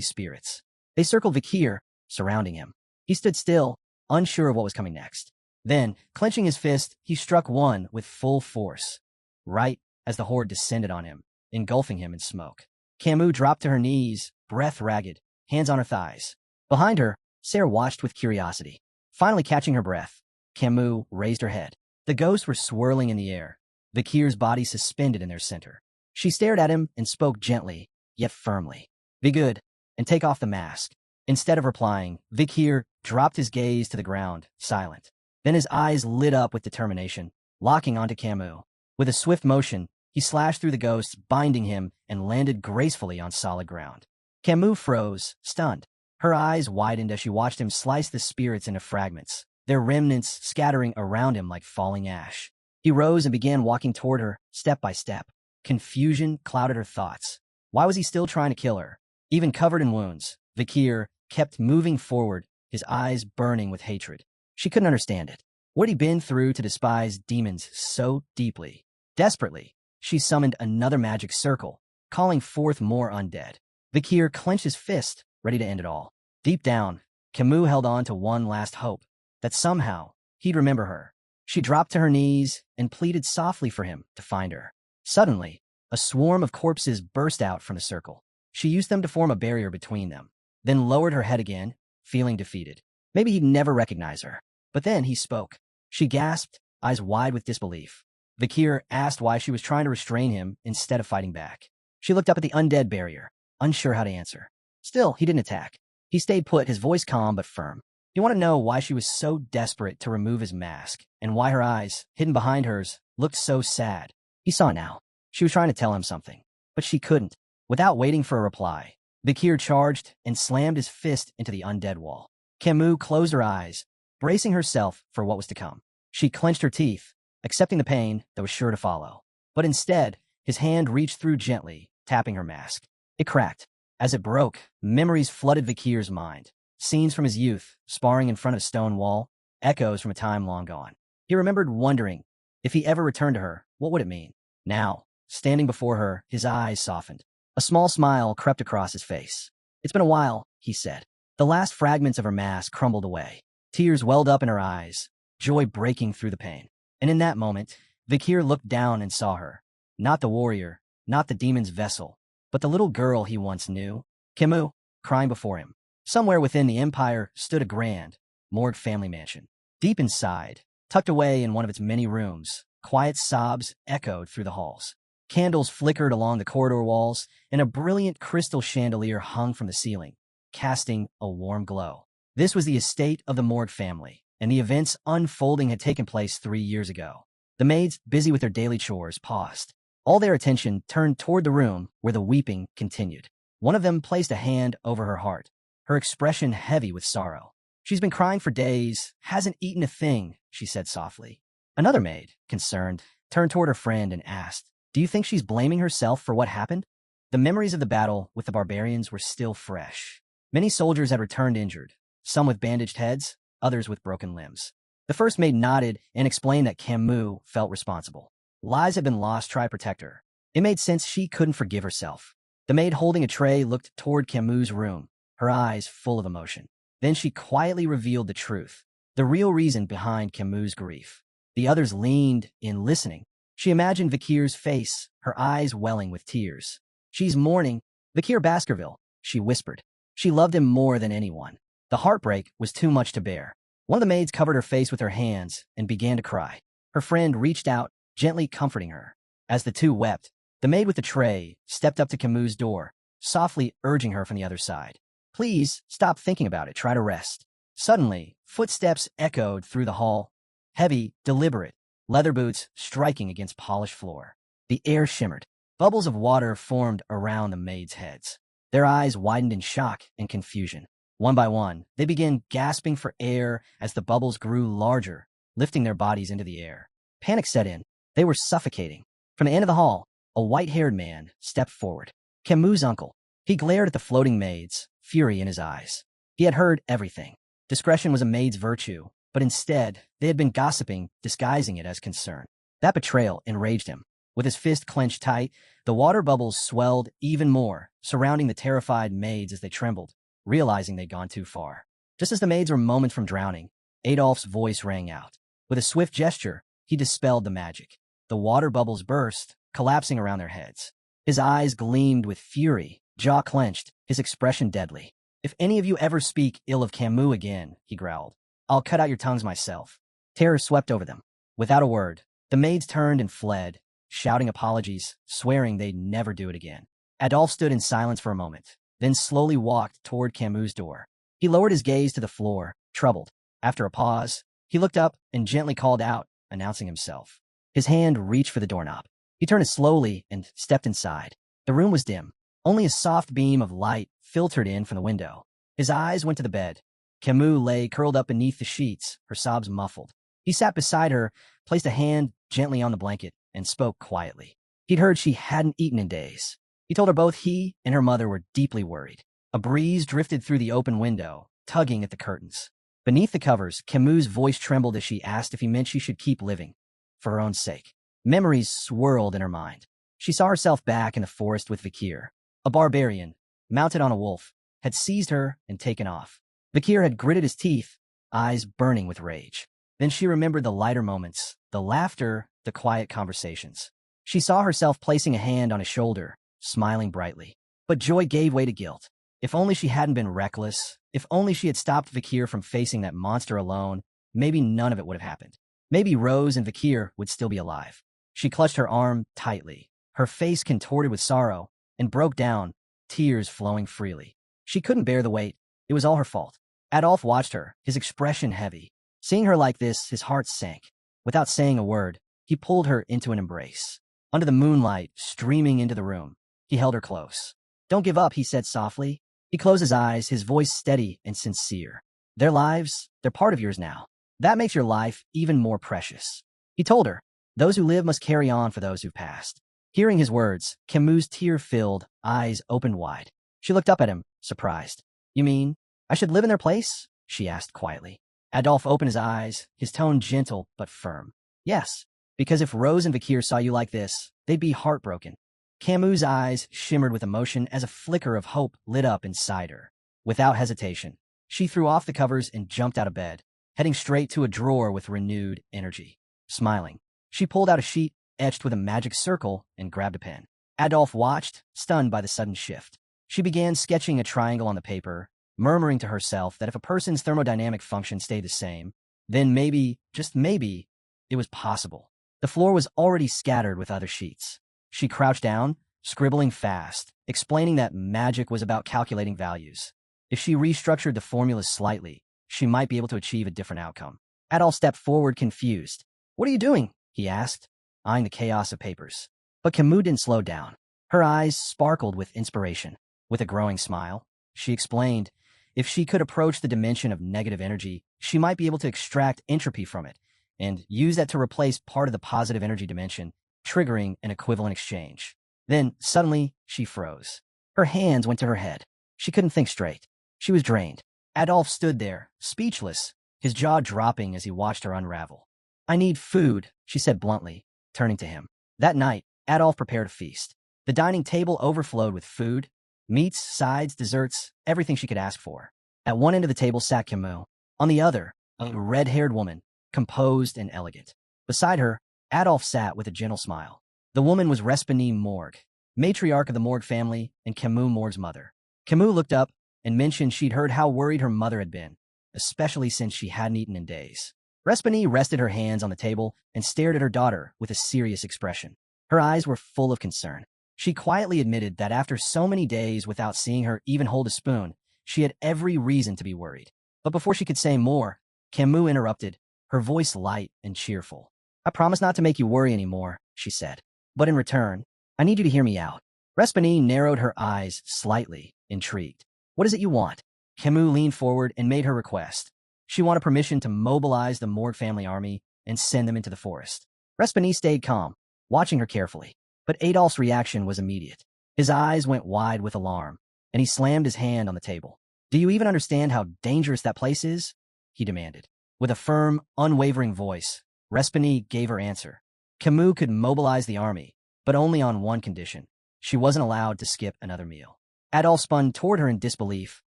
[SPEAKER 1] spirits. They circled Vakir, surrounding him. He stood still, unsure of what was coming next. Then, clenching his fist, he struck one with full force, right as the horde descended on him, engulfing him in smoke. Kimu dropped to her knees, breath ragged, hands on her thighs. Behind her, Ser watched with curiosity. Finally catching her breath, Kimu raised her head. The ghosts were swirling in the air, Vakir's body suspended in their center. She stared at him and spoke gently, yet firmly. "Be good, and take off the mask." Instead of replying, Vakir dropped his gaze to the ground, silent. Then his eyes lit up with determination, locking onto Kimu. With a swift motion, he slashed through the ghost, binding him, and landed gracefully on solid ground. Kimu froze, stunned. Her eyes widened as she watched him slice the spirits into fragments, their remnants scattering around him like falling ash. He rose and began walking toward her, step by step. Confusion clouded her thoughts. Why was he still trying to kill her? Even covered in wounds, Vakir kept moving forward, his eyes burning with hatred. She couldn't understand it. What had he been through to despise demons so deeply? Desperately, she summoned another magic circle, calling forth more undead. Vakir clenched his fist, ready to end it all. Deep down, Kimu held on to one last hope, that somehow he'd remember her. She dropped to her knees and pleaded softly for him to find her. Suddenly, a swarm of corpses burst out from the circle. She used them to form a barrier between them, then lowered her head again, feeling defeated. Maybe he'd never recognize her. But then he spoke. She gasped, eyes wide with disbelief. Vakir asked why she was trying to restrain him instead of fighting back. She looked up at the undead barrier, unsure how to answer. Still, he didn't attack. He stayed put, his voice calm but firm. He wanted to know why she was so desperate to remove his mask, and why her eyes, hidden behind hers, looked so sad. He saw now. She was trying to tell him something, but she couldn't. Without waiting for a reply, Vakir charged and slammed his fist into the undead wall. Kimu closed her eyes, bracing herself for what was to come. She clenched her teeth, accepting the pain that was sure to follow. But instead, his hand reached through gently, tapping her mask. It cracked. As it broke, memories flooded Vakir's mind. Scenes from his youth, sparring in front of a stone wall, echoes from a time long gone. He remembered wondering, if he ever returned to her, what would it mean? Now, standing before her, his eyes softened. A small smile crept across his face. It's been a while, he said. The last fragments of her mask crumbled away. Tears welled up in her eyes, joy breaking through the pain. And in that moment, Vakir looked down and saw her. Not the warrior, not the demon's vessel, but the little girl he once knew. Kimu, crying before him. Somewhere within the empire stood a grand, Morg family mansion. Deep inside, tucked away in one of its many rooms, quiet sobs echoed through the halls. Candles flickered along the corridor walls, and a brilliant crystal chandelier hung from the ceiling, casting a warm glow. This was the estate of the Morg family, and the events unfolding had taken place 3 years ago. The maids, busy with their daily chores, paused. All their attention turned toward the room where the weeping continued. One of them placed a hand over her heart, her expression heavy with sorrow. She's been crying for days, hasn't eaten a thing, she said softly. Another maid, concerned, turned toward her friend and asked, do you think she's blaming herself for what happened? The memories of the battle with the barbarians were still fresh. Many soldiers had returned injured, some with bandaged heads, others with broken limbs. The first maid nodded and explained that Kimu felt responsible. Lives had been lost, try to protect her. It made sense she couldn't forgive herself. The maid holding a tray looked toward Kimu's room, her eyes full of emotion. Then she quietly revealed the truth, the real reason behind Kimu's grief. The others leaned in, listening. She imagined Vakir's face, her eyes welling with tears. She's mourning Vakir Baskerville, she whispered. She loved him more than anyone. The heartbreak was too much to bear. One of the maids covered her face with her hands and began to cry. Her friend reached out, gently comforting her. As the two wept, the maid with the tray stepped up to Kimu's door, softly urging her from the other side. Please, stop thinking about it, try to rest. Suddenly, footsteps echoed through the hall. Heavy, deliberate, leather boots striking against polished floor. The air shimmered. Bubbles of water formed around the maids' heads. Their eyes widened in shock and confusion. One by one, they began gasping for air as the bubbles grew larger, lifting their bodies into the air. Panic set in. They were suffocating. From the end of the hall, a white-haired man stepped forward. Kimu's uncle. He glared at the floating maids, fury in his eyes. He had heard everything. Discretion was a maid's virtue, but instead, they had been gossiping, disguising it as concern. That betrayal enraged him. With his fist clenched tight, the water bubbles swelled even more, surrounding the terrified maids as they trembled, realizing they'd gone too far. Just as the maids were moments from drowning, Adolph's voice rang out. With a swift gesture, he dispelled the magic. The water bubbles burst, collapsing around their heads. His eyes gleamed with fury, jaw clenched, his expression deadly. If any of you ever speak ill of Kimu again, he growled, I'll cut out your tongues myself. Terror swept over them. Without a word, the maids turned and fled, shouting apologies, swearing they'd never do it again. Adolphe stood in silence for a moment, then slowly walked toward Kimu's door. He lowered his gaze to the floor, troubled. After a pause, he looked up and gently called out, announcing himself. His hand reached for the doorknob. He turned it slowly and stepped inside. The room was dim. Only a soft beam of light filtered in from the window. His eyes went to the bed. Kimu lay curled up beneath the sheets, her sobs muffled. He sat beside her, placed a hand gently on the blanket, and spoke quietly. He'd heard she hadn't eaten in days. He told her both he and her mother were deeply worried. A breeze drifted through the open window, tugging at the curtains. Beneath the covers, Kimu's voice trembled as she asked if he meant she should keep living, for her own sake. Memories swirled in her mind. She saw herself back in the forest with Vakir. A barbarian, mounted on a wolf, had seized her and taken off. Vakir had gritted his teeth, eyes burning with rage. Then she remembered the lighter moments, the laughter, the quiet conversations. She saw herself placing a hand on his shoulder, smiling brightly. But joy gave way to guilt. If only she hadn't been reckless, if only she had stopped Vakir from facing that monster alone, maybe none of it would have happened. Maybe Rose and Vakir would still be alive. She clutched her arm tightly, her face contorted with sorrow, and broke down, tears flowing freely. She couldn't bear the weight. It was all her fault. Adolf watched her, his expression heavy. Seeing her like this, his heart sank. Without saying a word, he pulled her into an embrace. Under the moonlight streaming into the room, he held her close. "Don't give up," he said softly. He closed his eyes, his voice steady and sincere. "Their lives, they're part of yours now. That makes your life even more precious." He told her, "Those who live must carry on for those who've passed." Hearing his words, Kimu's tear-filled eyes opened wide. She looked up at him, surprised. "You mean, I should live in their place?" she asked quietly. Adolf opened his eyes, his tone gentle but firm. "Yes, because if Rose and Vakir saw you like this, they'd be heartbroken." Kimu's eyes shimmered with emotion as a flicker of hope lit up inside her. Without hesitation, she threw off the covers and jumped out of bed, heading straight to a drawer with renewed energy. Smiling, she pulled out a sheet etched with a magic circle and grabbed a pen. Adolf watched, stunned by the sudden shift. She began sketching a triangle on the paper, murmuring to herself that if a person's thermodynamic function stayed the same, then maybe, just maybe, it was possible. The floor was already scattered with other sheets. She crouched down, scribbling fast, explaining that magic was about calculating values. If she restructured the formulas slightly, she might be able to achieve a different outcome. Adolf stepped forward, confused. "What are you doing?" he asked, eyeing the chaos of papers. But Kimu didn't slow down. Her eyes sparkled with inspiration. With a growing smile, she explained, if she could approach the dimension of negative energy, she might be able to extract entropy from it and use that to replace part of the positive energy dimension, triggering an equivalent exchange. Then, suddenly, she froze. Her hands went to her head. She couldn't think straight. She was drained. Adolf stood there, speechless, his jaw dropping as he watched her unravel. "I need food," she said bluntly, turning to him. That night, Adolf prepared a feast. The dining table overflowed with food, meats, sides, desserts, everything she could ask for. At one end of the table sat Kimu. On the other, a red-haired woman, composed and elegant. Beside her, Adolf sat with a gentle smile. The woman was Respani Morg, matriarch of the Morg family and Kimu Morg's mother. Kimu looked up and mentioned she'd heard how worried her mother had been, especially since she hadn't eaten in days. Respani rested her hands on the table and stared at her daughter with a serious expression. Her eyes were full of concern. She quietly admitted that after so many days without seeing her even hold a spoon, she had every reason to be worried. But before she could say more, Kimu interrupted, her voice light and cheerful. "I promise not to make you worry anymore," she said. "But in return, I need you to hear me out." Respani narrowed her eyes slightly, intrigued. "What is it you want?" Kimu leaned forward and made her request. She wanted permission to mobilize the Morg family army and send them into the forest. Respani stayed calm, watching her carefully. But Adolf's reaction was immediate. His eyes went wide with alarm, and he slammed his hand on the table. "Do you even understand how dangerous that place is?" he demanded. With a firm, unwavering voice, Respani gave her answer. Kimu could mobilize the army, but only on one condition. She wasn't allowed to skip another meal. Adolf spun toward her in disbelief,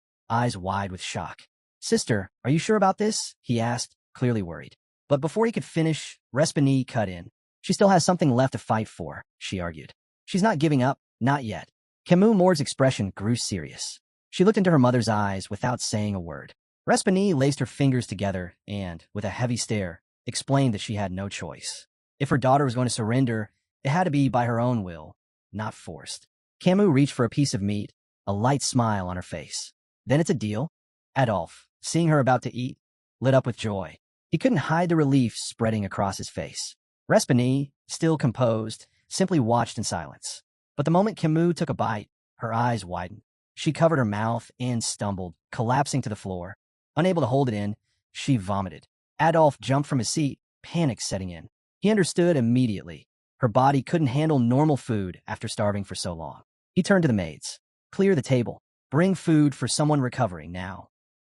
[SPEAKER 1] eyes wide with shock. "Sister, are you sure about this?" he asked, clearly worried. But before he could finish, Respani cut in. "She still has something left to fight for," she argued. "She's not giving up, not yet." Kimu Morg's expression grew serious. She looked into her mother's eyes without saying a word. Respani laced her fingers together and, with a heavy stare, explained that she had no choice. If her daughter was going to surrender, it had to be by her own will, not forced. Kimu reached for a piece of meat, a light smile on her face. "Then it's a deal?" Adolf, seeing her about to eat, lit up with joy. He couldn't hide the relief spreading across his face. Respigny, still composed, simply watched in silence. But the moment Kimu took a bite, her eyes widened. She covered her mouth and stumbled, collapsing to the floor. Unable to hold it in, she vomited. Adolf jumped from his seat, panic setting in. He understood immediately. Her body couldn't handle normal food after starving for so long. He turned to the maids. Clear the table. Bring food for someone recovering now.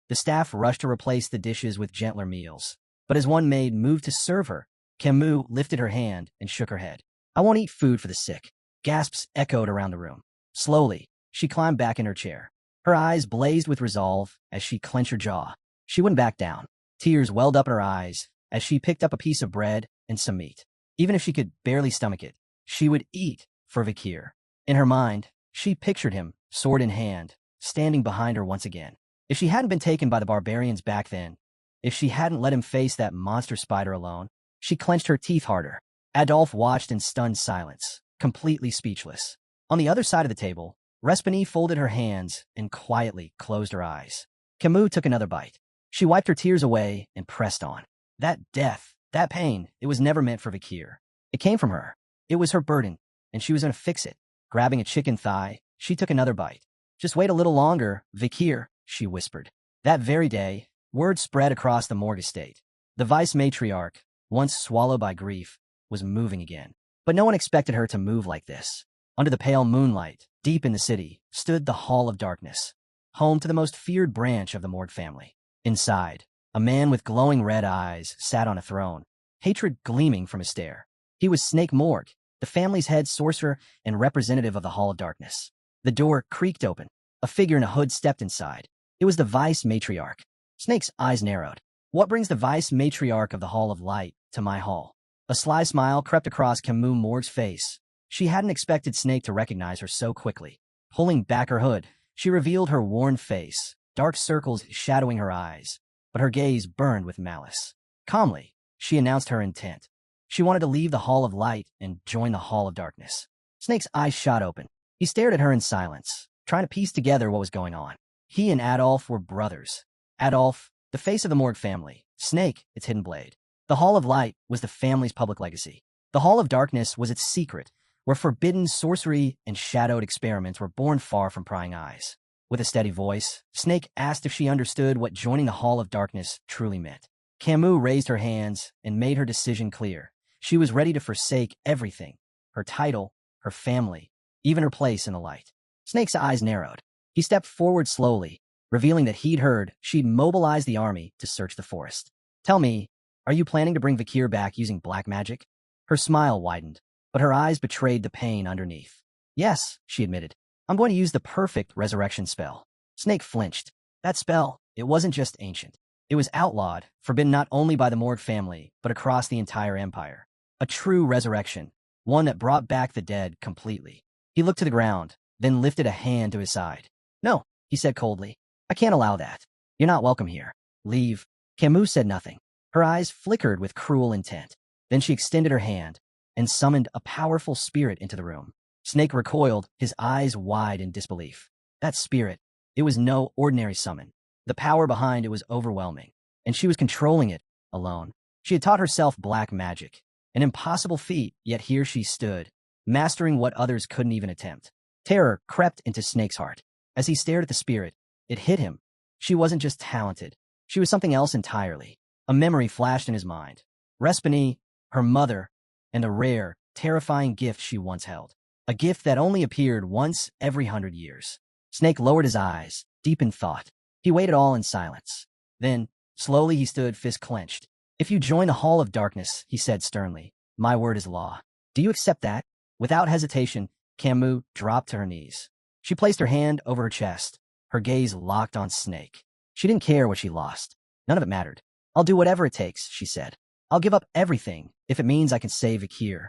[SPEAKER 1] The staff rushed to replace the dishes with gentler meals. But as one maid moved to serve her, Kimu lifted her hand and shook her head. I won't eat food for the sick. Gasps echoed around the room. Slowly, she climbed back in her chair. Her eyes blazed with resolve as she clenched her jaw. She wouldn't back down. Tears welled up in her eyes as she picked up a piece of bread and some meat. Even if she could barely stomach it, she would eat for Vakir. In her mind, she pictured him, sword in hand, standing behind her once again. If she hadn't been taken by the barbarians back then, if she hadn't let him face that monster spider alone, she clenched her teeth harder. Adolf watched in stunned silence, completely speechless. On the other side of the table, Respigny folded her hands and quietly closed her eyes. Kimu took another bite. She wiped her tears away and pressed on. That death, that pain, it was never meant for Vakir. It came from her. It was her burden, and she was going to fix it. Grabbing a chicken thigh, she took another bite. Just wait a little longer, Vakir, she whispered. That very day, word spread across the Morg estate. The vice matriarch, once swallowed by grief, was moving again. But no one expected her to move like this. Under the pale moonlight, deep in the city, stood the Hall of Darkness, home to the most feared branch of the Morg family. Inside, a man with glowing red eyes sat on a throne, hatred gleaming from his stare. He was Snake Morg, the family's head sorcerer and representative of the Hall of Darkness. The door creaked open. A figure in a hood stepped inside. It was the vice matriarch. Snake's eyes narrowed. What brings the vice matriarch of the Hall of Light to my hall? A sly smile crept across Kimu Morg's face. She hadn't expected Snake to recognize her so quickly. Pulling back her hood, she revealed her worn face, dark circles shadowing her eyes, but her gaze burned with malice. Calmly, she announced her intent. She wanted to leave the Hall of Light and join the Hall of Darkness. Snake's eyes shot open. He stared at her in silence, trying to piece together what was going on. He and Adolf were brothers. Adolf, the face of the Morg family. Snake, its hidden blade. The Hall of Light was the family's public legacy. The Hall of Darkness was its secret, where forbidden sorcery and shadowed experiments were born far from prying eyes. With a steady voice, Snake asked if she understood what joining the Hall of Darkness truly meant. Kimu raised her hands and made her decision clear. She was ready to forsake everything, her title, her family, even her place in the light. Snake's eyes narrowed. He stepped forward slowly, revealing that he'd heard she'd mobilized the army to search the forest. Tell me, are you planning to bring Vakir back using black magic? Her smile widened, but her eyes betrayed the pain underneath. Yes, she admitted. I'm going to use the perfect resurrection spell. Snake flinched. That spell, it wasn't just ancient. It was outlawed, forbidden not only by the Morg family, but across the entire empire. A true resurrection, one that brought back the dead completely. He looked to the ground, then lifted a hand to his side. No, he said coldly. I can't allow that. You're not welcome here. Leave. Kimu said nothing. Her eyes flickered with cruel intent. Then she extended her hand and summoned a powerful spirit into the room. Snake recoiled, his eyes wide in disbelief. That spirit, it was no ordinary summon. The power behind it was overwhelming, and she was controlling it alone. She had taught herself black magic, an impossible feat, yet here she stood, mastering what others couldn't even attempt. Terror crept into Snake's heart. As he stared at the spirit, it hit him. She wasn't just talented. She was something else entirely. A memory flashed in his mind. Respigny, her mother, and the rare, terrifying gift she once held. A gift that only appeared once every 100 years. Snake lowered his eyes, deep in thought. He waited all in silence. Then, slowly he stood, fist clenched. If you join the Hall of Darkness, he said sternly, my word is law. Do you accept that? Without hesitation, Kimu dropped to her knees. She placed her hand over her chest, her gaze locked on Snake. She didn't care what she lost. None of it mattered. I'll do whatever it takes, she said. I'll give up everything if it means I can save Vakir.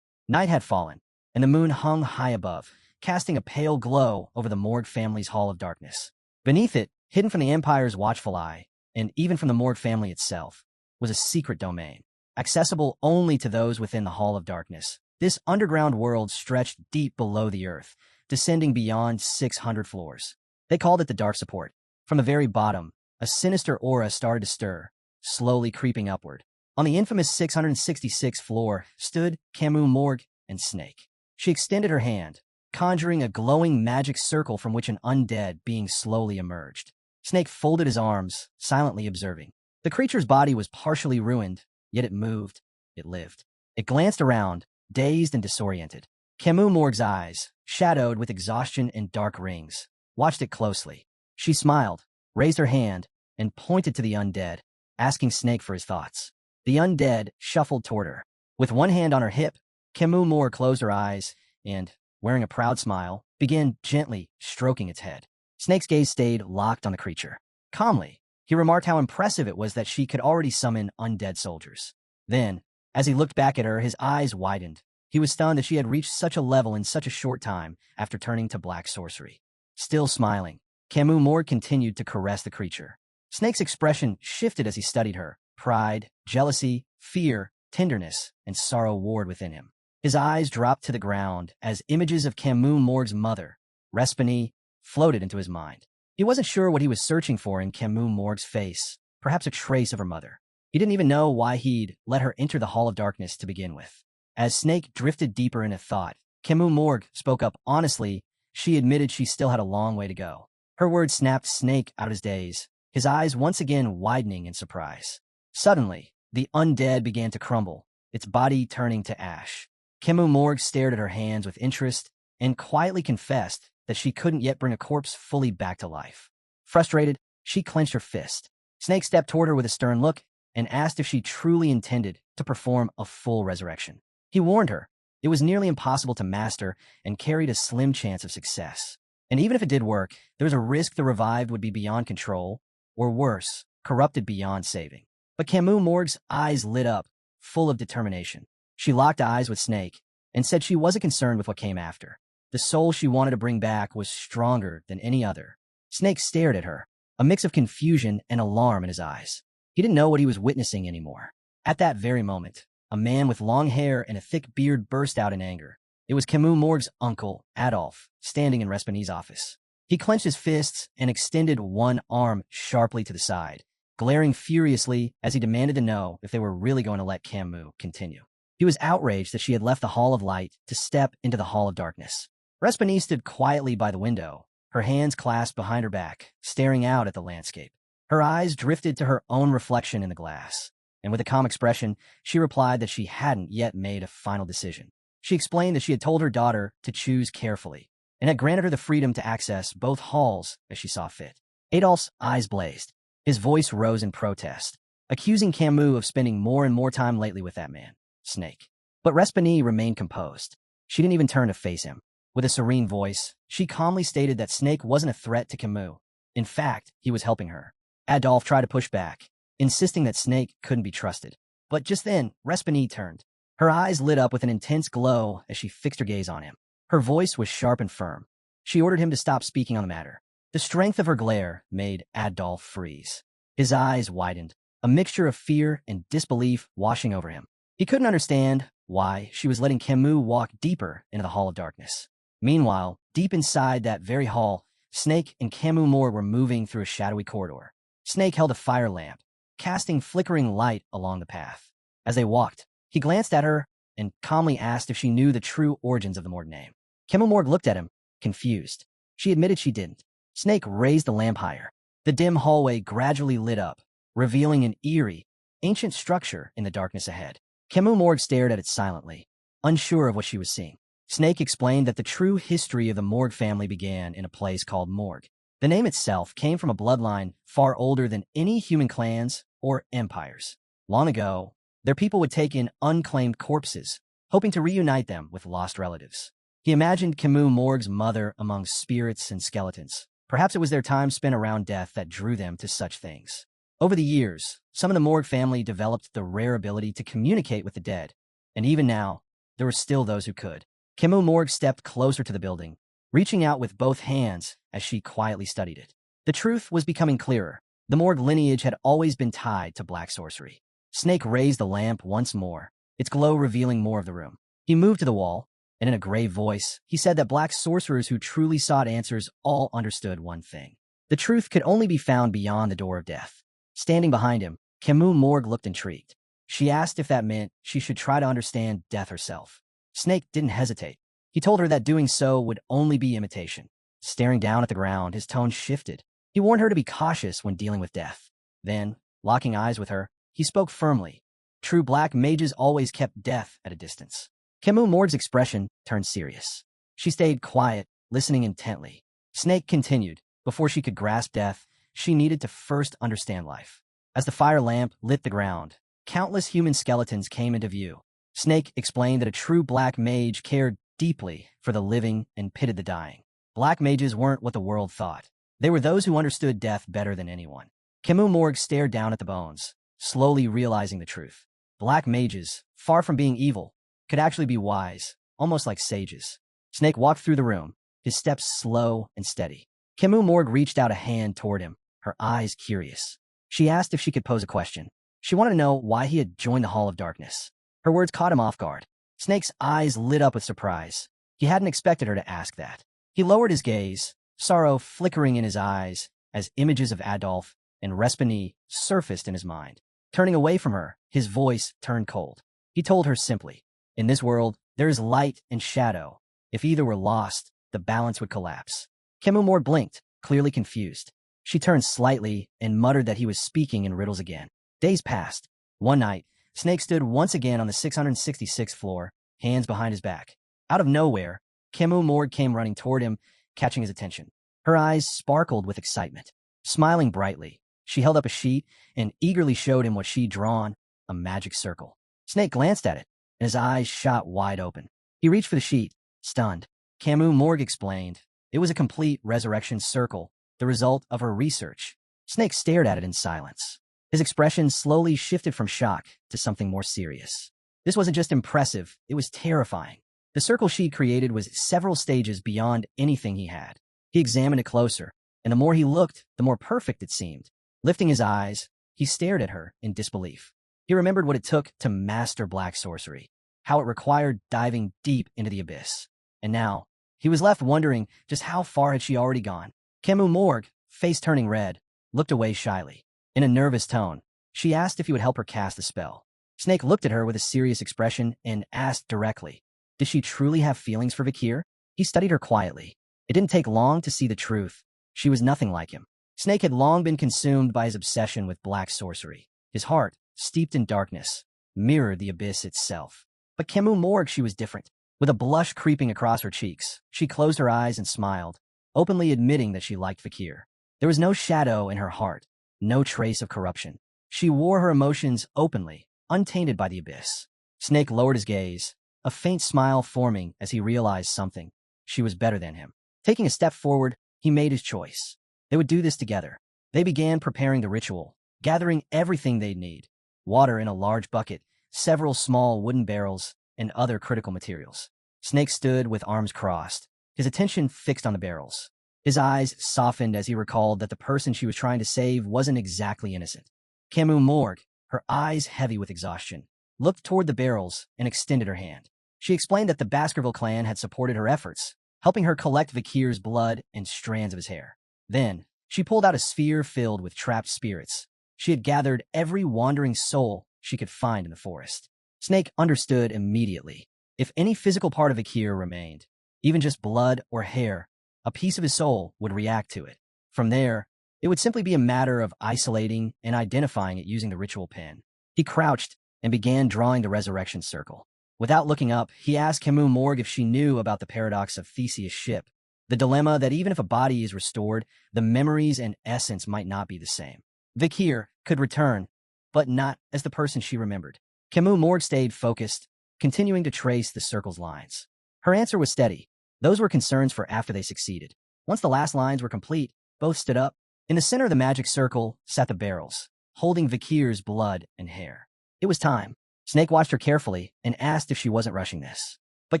[SPEAKER 1] Night had fallen, and the moon hung high above, casting a pale glow over the Morg family's Hall of Darkness. Beneath it, hidden from the Empire's watchful eye, and even from the Morg family itself, was a secret domain, accessible only to those within the Hall of Darkness. This underground world stretched deep below the earth, descending beyond 600 floors. They called it the Dark Support. From the very bottom, A sinister aura started to stir, slowly creeping upward. On the infamous 666th floor stood Kimu, Morg, and Snake. She extended her hand, conjuring a glowing magic circle from which an undead being slowly emerged. Snake folded his arms, silently observing. The creature's body was partially ruined, yet it moved. It lived. It glanced around, dazed and disoriented. Kimu, Morg's eyes, shadowed with exhaustion and dark rings, watched it closely. She smiled, raised her hand, and pointed to the undead, asking Snake for his thoughts. The undead shuffled toward her. With one hand on her hip, Kimu Morg closed her eyes and, wearing a proud smile, began gently stroking its head. Snake's gaze stayed locked on the creature. Calmly, he remarked how impressive it was that she could already summon undead soldiers. Then, as he looked back at her, his eyes widened. He was stunned that she had reached such a level in such a short time after turning to black sorcery. Still smiling, Kimu Morg continued to caress the creature. Snake's expression shifted as he studied her. Pride, jealousy, fear, tenderness, and sorrow warred within him. His eyes dropped to the ground as images of Kimu Morg's mother, Respani, floated into his mind. He wasn't sure what he was searching for in Kimu Morg's face, perhaps a trace of her mother. He didn't even know why he'd let her enter the Hall of Darkness to begin with. As Snake drifted deeper into thought, Kimu Morg spoke up honestly. She admitted she still had a long way to go. Her words snapped Snake out of his daze, his eyes once again widening in surprise. Suddenly, the undead began to crumble, its body turning to ash. Kimu Morg stared at her hands with interest and quietly confessed that she couldn't yet bring a corpse fully back to life. Frustrated, she clenched her fist. Snake stepped toward her with a stern look and asked if she truly intended to perform a full resurrection. He warned her it was nearly impossible to master and carried a slim chance of success. And even if it did work, there was a risk the revived would be beyond control, or worse, corrupted beyond saving. But Kimu Morg's eyes lit up, full of determination. She locked eyes with Snake and said she wasn't concerned with what came after. The soul she wanted to bring back was stronger than any other. Snake stared at her, a mix of confusion and alarm in his eyes. He didn't know what he was witnessing anymore. At that very moment, a man with long hair and a thick beard burst out in anger. It was Kimu Morg's uncle, Adolf, standing in Respani's office. He clenched his fists and extended one arm sharply to the side, glaring furiously as he demanded to know if they were really going to let Kimu continue. He was outraged that she had left the Hall of Light to step into the Hall of Darkness. Respani stood quietly by the window, her hands clasped behind her back, staring out at the landscape. Her eyes drifted to her own reflection in the glass, and with a calm expression, she replied that she hadn't yet made a final decision. She explained that she had told her daughter to choose carefully, and had granted her the freedom to access both halls as she saw fit. Adolf's eyes blazed. His voice rose in protest, accusing Kimu of spending more and more time lately with that man, Snake. But Respani remained composed. She didn't even turn to face him. With a serene voice, she calmly stated that Snake wasn't a threat to Kimu. In fact, he was helping her. Adolf tried to push back, insisting that Snake couldn't be trusted. But just then, Respani turned. Her eyes lit up with an intense glow as she fixed her gaze on him. Her voice was sharp and firm. She ordered him to stop speaking on the matter. The strength of her glare made Adolf freeze. His eyes widened, a mixture of fear and disbelief washing over him. He couldn't understand why she was letting Kimu walk deeper into the Hall of Darkness. Meanwhile, deep inside that very hall, Snake and Kimu Morg were moving through a shadowy corridor. Snake held a fire lamp, casting flickering light along the path. As they walked, he glanced at her and calmly asked if she knew the true origins of the Morg name. Kimu Morg looked at him, confused. She admitted she didn't. Snake raised the lamp higher. The dim hallway gradually lit up, revealing an eerie, ancient structure in the darkness ahead. Kimu Morg stared at it silently, unsure of what she was seeing. Snake explained that the true history of the Morg family began in a place called Morg. The name itself came from a bloodline far older than any human clans or empires. Long ago, their people would take in unclaimed corpses, hoping to reunite them with lost relatives. He imagined Kimu Morg's mother among spirits and skeletons. Perhaps it was their time spent around death that drew them to such things. Over the years, some of the Morg family developed the rare ability to communicate with the dead, and even now, there were still those who could. Kimu Morg stepped closer to the building, reaching out with both hands as she quietly studied it. The truth was becoming clearer. The Morg lineage had always been tied to black sorcery. Snake raised the lamp once more, its glow revealing more of the room. He moved to the wall, and in a grave voice, he said that black sorcerers who truly sought answers all understood one thing. The truth could only be found beyond the door of death. Standing behind him, Kimu Morg looked intrigued. She asked if that meant she should try to understand death herself. Snake didn't hesitate. He told her that doing so would only be imitation. Staring down at the ground, his tone shifted. He warned her to be cautious when dealing with death. Then, locking eyes with her, he spoke firmly. True black mages always kept death at a distance. Kimu Morg's expression turned serious. She stayed quiet, listening intently. Snake continued. Before she could grasp death, she needed to first understand life. As the fire lamp lit the ground, countless human skeletons came into view. Snake explained that a true black mage cared deeply for the living and pitied the dying. Black mages weren't what the world thought. They were those who understood death better than anyone. Kimu Morg stared down at the bones, slowly realizing the truth. Black mages, far from being evil, could actually be wise, almost like sages. Snake walked through the room, his steps slow and steady. Kimu Morg reached out a hand toward him, her eyes curious. She asked if she could pose a question. She wanted to know why he had joined the Hall of Darkness. Her words caught him off guard. Snake's eyes lit up with surprise. He hadn't expected her to ask that. He lowered his gaze, sorrow flickering in his eyes as images of Adolf and Respigny surfaced in his mind. Turning away from her, his voice turned cold. He told her simply, "In this world, there is light and shadow. If either were lost, the balance would collapse." Kimu Morg blinked, clearly confused. She turned slightly and muttered that he was speaking in riddles again. Days passed. One night, Snake stood once again on the 666th floor, hands behind his back. Out of nowhere, Kimu Morg came running toward him, catching his attention. Her eyes sparkled with excitement. Smiling brightly, she held up a sheet and eagerly showed him what she'd drawn, a magic circle. Snake glanced at it, and his eyes shot wide open. He reached for the sheet, stunned. Kimu Morg explained. It was a complete resurrection circle, the result of her research. Snake stared at it in silence. His expression slowly shifted from shock to something more serious. This wasn't just impressive, it was terrifying. The circle she'd created was several stages beyond anything he had. He examined it closer, and the more he looked, the more perfect it seemed. Lifting his eyes, he stared at her in disbelief. He remembered what it took to master black sorcery, how it required diving deep into the abyss. And now, he was left wondering just how far had she already gone. Kimu Morg, face turning red, looked away shyly. In a nervous tone, she asked if he would help her cast the spell. Snake looked at her with a serious expression and asked directly, did she truly have feelings for Vakir? He studied her quietly. It didn't take long to see the truth. She was nothing like him. Snake had long been consumed by his obsession with black sorcery. His heart, steeped in darkness, mirrored the abyss itself. But Kimu Morg, she was different. With a blush creeping across her cheeks, she closed her eyes and smiled, openly admitting that she liked Vakir. There was no shadow in her heart, no trace of corruption. She wore her emotions openly, untainted by the abyss. Snake lowered his gaze, a faint smile forming as he realized something. She was better than him. Taking a step forward, he made his choice. They would do this together. They began preparing the ritual, gathering everything they'd need. Water in a large bucket, several small wooden barrels, and other critical materials. Snake stood with arms crossed, his attention fixed on the barrels. His eyes softened as he recalled that the person she was trying to save wasn't exactly innocent. Kimu Morg, her eyes heavy with exhaustion, looked toward the barrels and extended her hand. She explained that the Baskerville clan had supported her efforts, helping her collect Vakir's blood and strands of his hair. Then, she pulled out a sphere filled with trapped spirits. She had gathered every wandering soul she could find in the forest. Snake understood immediately. If any physical part of Vakir remained, even just blood or hair, a piece of his soul would react to it. From there, it would simply be a matter of isolating and identifying it using the ritual pen. He crouched and began drawing the resurrection circle. Without looking up, he asked Kimu Morg if she knew about the paradox of Theseus' ship, the dilemma that even if a body is restored, the memories and essence might not be the same. Vakir could return, but not as the person she remembered. Kimu Morg stayed focused, continuing to trace the circle's lines. Her answer was steady. Those were concerns for after they succeeded. Once the last lines were complete, both stood up. In the center of the magic circle sat the barrels, holding Vakir's blood and hair. It was time. Snake watched her carefully and asked if she wasn't rushing this. But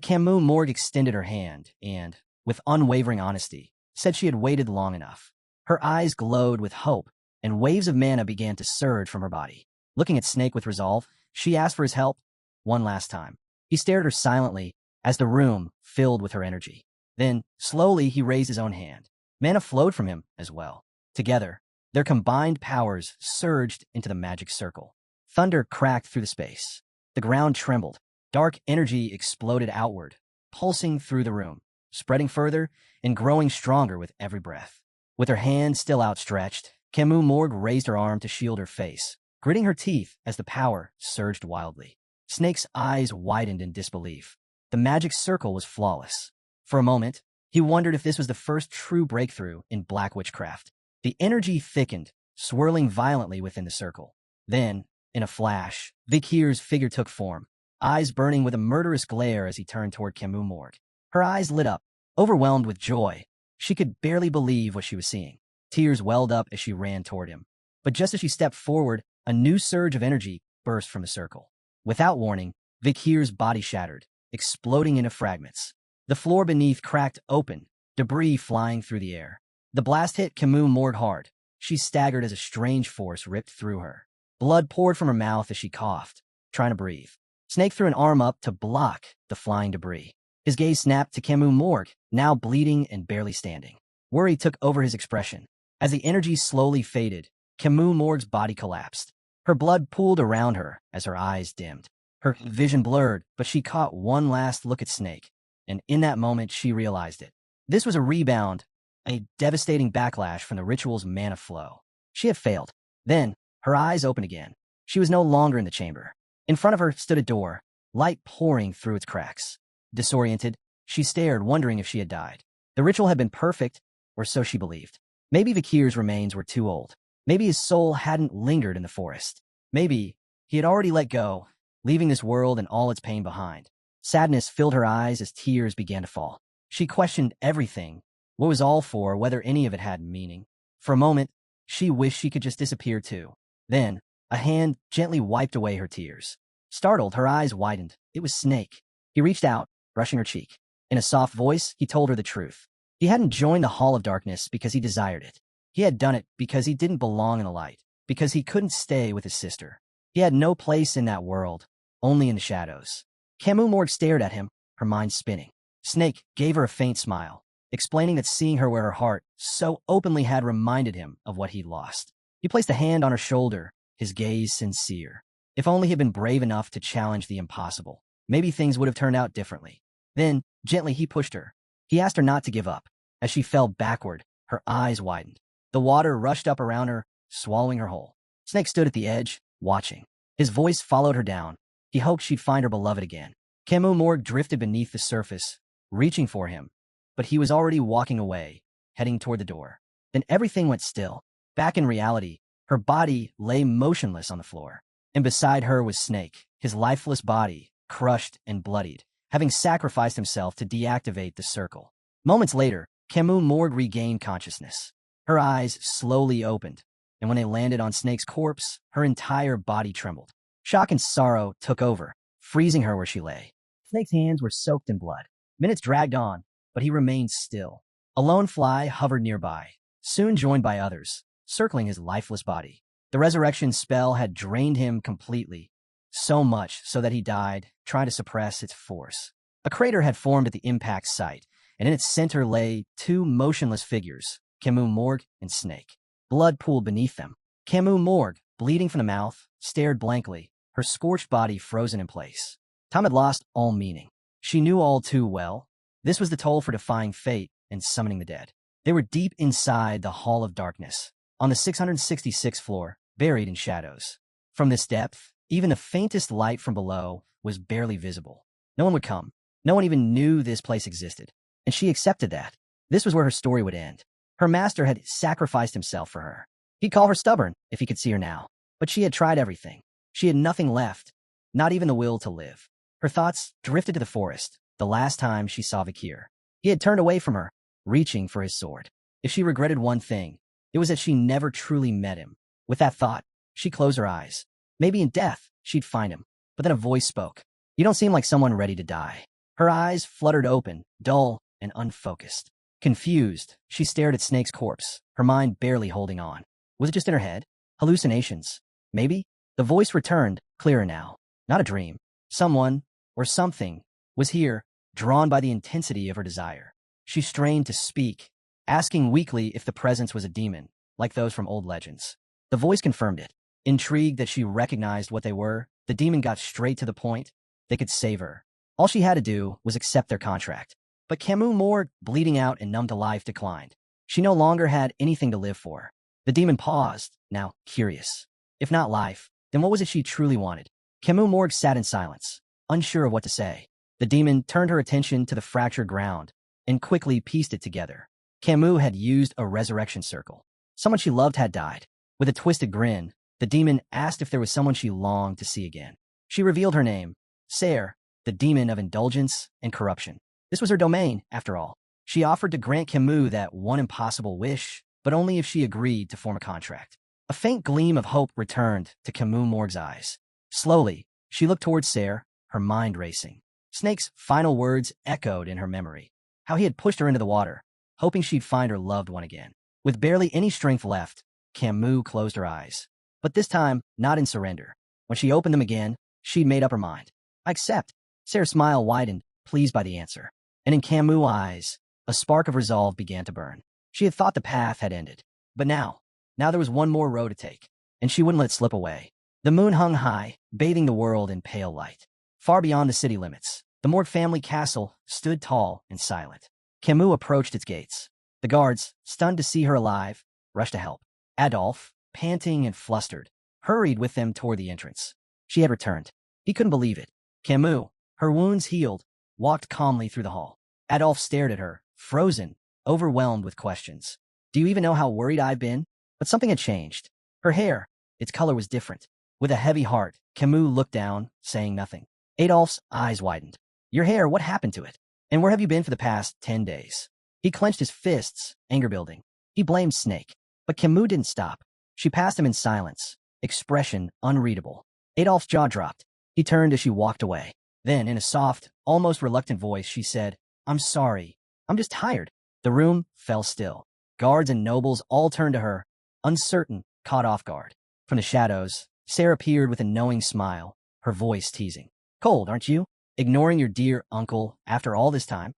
[SPEAKER 1] Kimu Morg extended her hand and, with unwavering honesty, said she had waited long enough. Her eyes glowed with hope, and waves of mana began to surge from her body. Looking at Snake with resolve, she asked for his help one last time. He stared at her silently as the room filled with her energy. Then, slowly, he raised his own hand. Mana flowed from him as well. Together, their combined powers surged into the magic circle. Thunder cracked through the space. The ground trembled. Dark energy exploded outward, pulsing through the room, spreading further and growing stronger with every breath. With her hand still outstretched, Kimu Morg raised her arm to shield her face, gritting her teeth as the power surged wildly. Snake's eyes widened in disbelief. The magic circle was flawless. For a moment, he wondered if this was the first true breakthrough in black witchcraft. The energy thickened, swirling violently within the circle. Then, in a flash, Vakir's figure took form, eyes burning with a murderous glare as he turned toward Kimu Morg. Her eyes lit up, overwhelmed with joy. She could barely believe what she was seeing. Tears welled up as she ran toward him. But just as she stepped forward, a new surge of energy burst from the circle. Without warning, Vakir's body shattered, exploding into fragments. The floor beneath cracked open, debris flying through the air. The blast hit Kimu Morg hard. She staggered as a strange force ripped through her. Blood poured from her mouth as she coughed, trying to breathe. Snake threw an arm up to block the flying debris. His gaze snapped to Kimu Morg, now bleeding and barely standing. Worry took over his expression. As the energy slowly faded, Kimu Morg's body collapsed. Her blood pooled around her as her eyes dimmed. Her vision blurred, but she caught one last look at Snake, and in that moment she realized it. This was a rebound, a devastating backlash from the ritual's mana flow. She had failed. Then, her eyes opened again. She was no longer in the chamber. In front of her stood a door, light pouring through its cracks. Disoriented, she stared, wondering if she had died. The ritual had been perfect, or so she believed. Maybe Vakir's remains were too old. Maybe his soul hadn't lingered in the forest. Maybe he had already let go, leaving this world and all its pain behind. Sadness filled her eyes as tears began to fall. She questioned everything. What was all for, whether any of it had meaning. For a moment, she wished she could just disappear too. Then, a hand gently wiped away her tears. Startled, her eyes widened. It was Snake. He reached out, brushing her cheek. In a soft voice, he told her the truth. He hadn't joined the Hall of Darkness because he desired it. He had done it because he didn't belong in the light, because he couldn't stay with his sister. He had no place in that world, only in the shadows. Kimu Morg stared at him, her mind spinning. Snake gave her a faint smile, explaining that seeing her wear her heart so openly had reminded him of what he'd lost. He placed a hand on her shoulder, his gaze sincere. If only he had been brave enough to challenge the impossible, maybe things would have turned out differently. Then, gently, he pushed her. He asked her not to give up. As she fell backward, her eyes widened. The water rushed up around her, swallowing her whole. Snake stood at the edge, watching. His voice followed her down. He hoped she'd find her beloved again. Kimu Morg drifted beneath the surface, reaching for him, but he was already walking away, heading toward the door. Then everything went still. Back in reality, her body lay motionless on the floor. And beside her was Snake, his lifeless body, crushed and bloodied, having sacrificed himself to deactivate the circle. Moments later, Kimu Morg regained consciousness. Her eyes slowly opened, and when they landed on Snake's corpse, her entire body trembled. Shock and sorrow took over, freezing her where she lay. Snake's hands were soaked in blood. Minutes dragged on, but he remained still. A lone fly hovered nearby, soon joined by others, circling his lifeless body. The resurrection spell had drained him completely, so much so that he died, trying to suppress its force. A crater had formed at the impact site, and in its center lay two motionless figures, Kimu Morg and Snake. Blood pooled beneath them. Kimu Morg, bleeding from the mouth, stared blankly, her scorched body frozen in place. Time had lost all meaning. She knew all too well. This was the toll for defying fate and summoning the dead. They were deep inside the Hall of Darkness, on the 666th floor, buried in shadows. From this depth, even the faintest light from below was barely visible. No one would come. No one even knew this place existed. And she accepted that. This was where her story would end. Her master had sacrificed himself for her. He'd call her stubborn if he could see her now. But she had tried everything. She had nothing left, not even the will to live. Her thoughts drifted to the forest, the last time she saw Vakir. He had turned away from her, reaching for his sword. If she regretted one thing, it was that she never truly met him. With that thought, she closed her eyes. Maybe in death, she'd find him. But then a voice spoke. "You don't seem like someone ready to die." Her eyes fluttered open, dull and unfocused. Confused, she stared at Snake's corpse, her mind barely holding on. Was it just in her head? Hallucinations? Maybe? The voice returned, clearer now. Not a dream. Someone, or something, was here, drawn by the intensity of her desire. She strained to speak, asking weakly if the presence was a demon, like those from old legends. The voice confirmed it. Intrigued that she recognized what they were, the demon got straight to the point. They could save her. All she had to do was accept their contract. But Kimu, Morg, bleeding out and numb to life, declined. She no longer had anything to live for. The demon paused, now curious. If not life, then what was it she truly wanted? Kimu, Morg sat in silence, unsure of what to say. The demon turned her attention to the fractured ground and quickly pieced it together. Kimu had used a resurrection circle. Someone she loved had died. With a twisted grin, the demon asked if there was someone she longed to see again. She revealed her name, Ser, the demon of indulgence and corruption. This was her domain, after all. She offered to grant Kimu that one impossible wish, but only if she agreed to form a contract. A faint gleam of hope returned to Kimu, Morg's eyes. Slowly, she looked towards Ser, her mind racing. Snake's final words echoed in her memory. How he had pushed her into the water, hoping she'd find her loved one again. With barely any strength left, Kimu closed her eyes. But this time, not in surrender. When she opened them again, she'd made up her mind. I accept. Ser's smile widened, pleased by the answer. And in Kimu's eyes, a spark of resolve began to burn. She had thought the path had ended. But now there was one more road to take, and she wouldn't let it slip away. The moon hung high, bathing the world in pale light. Far beyond the city limits, the Morg family castle stood tall and silent. Kimu approached its gates. The guards, stunned to see her alive, rushed to help. Adolf, panting and flustered, hurried with them toward the entrance. She had returned. He couldn't believe it. Kimu, her wounds healed, walked calmly through the hall. Adolf stared at her, frozen, overwhelmed with questions. Do you even know how worried I've been? But something had changed. Her hair, its color was different. With a heavy heart, Kimu looked down, saying nothing. Adolf's eyes widened. Your hair, what happened to it? And where have you been for the past 10 days? He clenched his fists, anger building. He blamed Snake. But Kimu didn't stop. She passed him in silence, expression unreadable. Adolf's jaw dropped. He turned as she walked away. Then, in a soft, almost reluctant voice, she said, I'm sorry. I'm just tired. The room fell still. Guards and nobles all turned to her, uncertain, caught off guard. From the shadows, Sarah appeared with a knowing smile, her voice teasing. Cold, aren't you? Ignoring your dear uncle after all this time?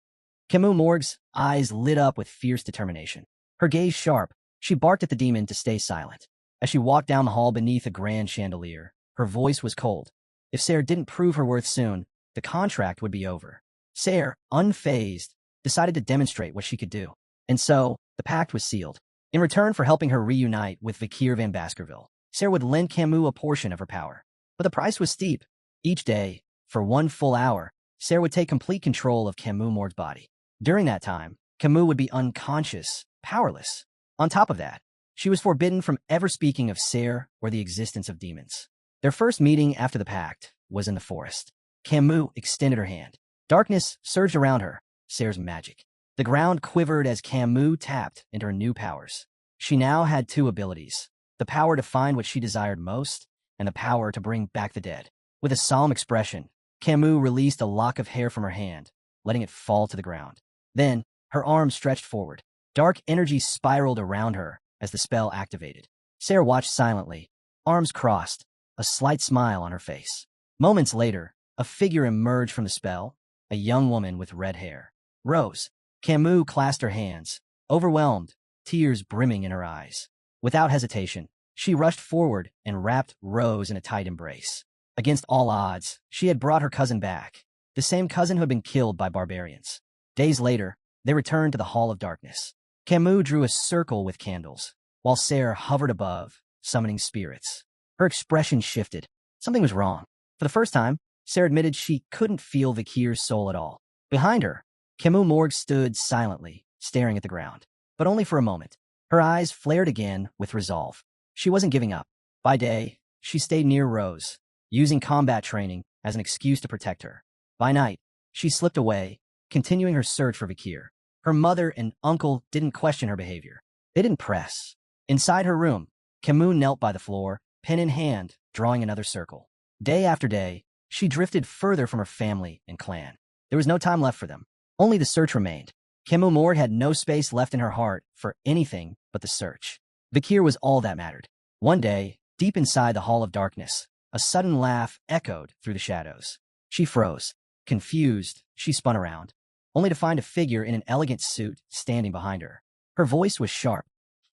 [SPEAKER 1] Kimu, Morg's eyes lit up with fierce determination. Her gaze sharp, she barked at the demon to stay silent. As she walked down the hall beneath a grand chandelier, her voice was cold. If Sarah didn't prove her worth soon, the contract would be over. Sarah, unfazed, decided to demonstrate what she could do. And so, the pact was sealed. In return for helping her reunite with Vakir van Baskerville, Sarah would lend Kimu a portion of her power. But the price was steep. Each day, for 1 full hour, Sarah would take complete control of Kimu, Morg's body. During that time, Kimu would be unconscious, powerless. On top of that, she was forbidden from ever speaking of Sarah or the existence of demons. Their first meeting after the pact was in the forest. Kimu extended her hand. Darkness surged around her, Sarah's magic. The ground quivered as Kimu tapped into her new powers. She now had 2 abilities, the power to find what she desired most, and the power to bring back the dead. With a solemn expression, Kimu released a lock of hair from her hand, letting it fall to the ground. Then, her arms stretched forward. Dark energy spiraled around her as the spell activated. Sarah watched silently, arms crossed, a slight smile on her face. Moments later, a figure emerged from the spell, a young woman with red hair. Rose. Kimu clasped her hands, overwhelmed, tears brimming in her eyes. Without hesitation, she rushed forward and wrapped Rose in a tight embrace. Against all odds, she had brought her cousin back, the same cousin who had been killed by barbarians. Days later, they returned to the Hall of Darkness. Kimu drew a circle with candles, while Sarah hovered above, summoning spirits. Her expression shifted. Something was wrong. For the first time, Sarah admitted she couldn't feel Vakir's soul at all. Behind her, Kimu, Morg stood silently, staring at the ground. But only for a moment. Her eyes flared again with resolve. She wasn't giving up. By day, she stayed near Rose, using combat training as an excuse to protect her. By night, she slipped away, continuing her search for Vakir. Her mother and uncle didn't question her behavior. They didn't press. Inside her room, Kimu knelt by the floor, pen in hand, drawing another circle. Day after day, she drifted further from her family and clan. There was no time left for them. Only the search remained. Kimu, Morg had no space left in her heart for anything but the search. Vakir was all that mattered. One day, deep inside the Hall of Darkness, a sudden laugh echoed through the shadows. She froze. Confused, she spun around, only to find a figure in an elegant suit standing behind her. Her voice was sharp.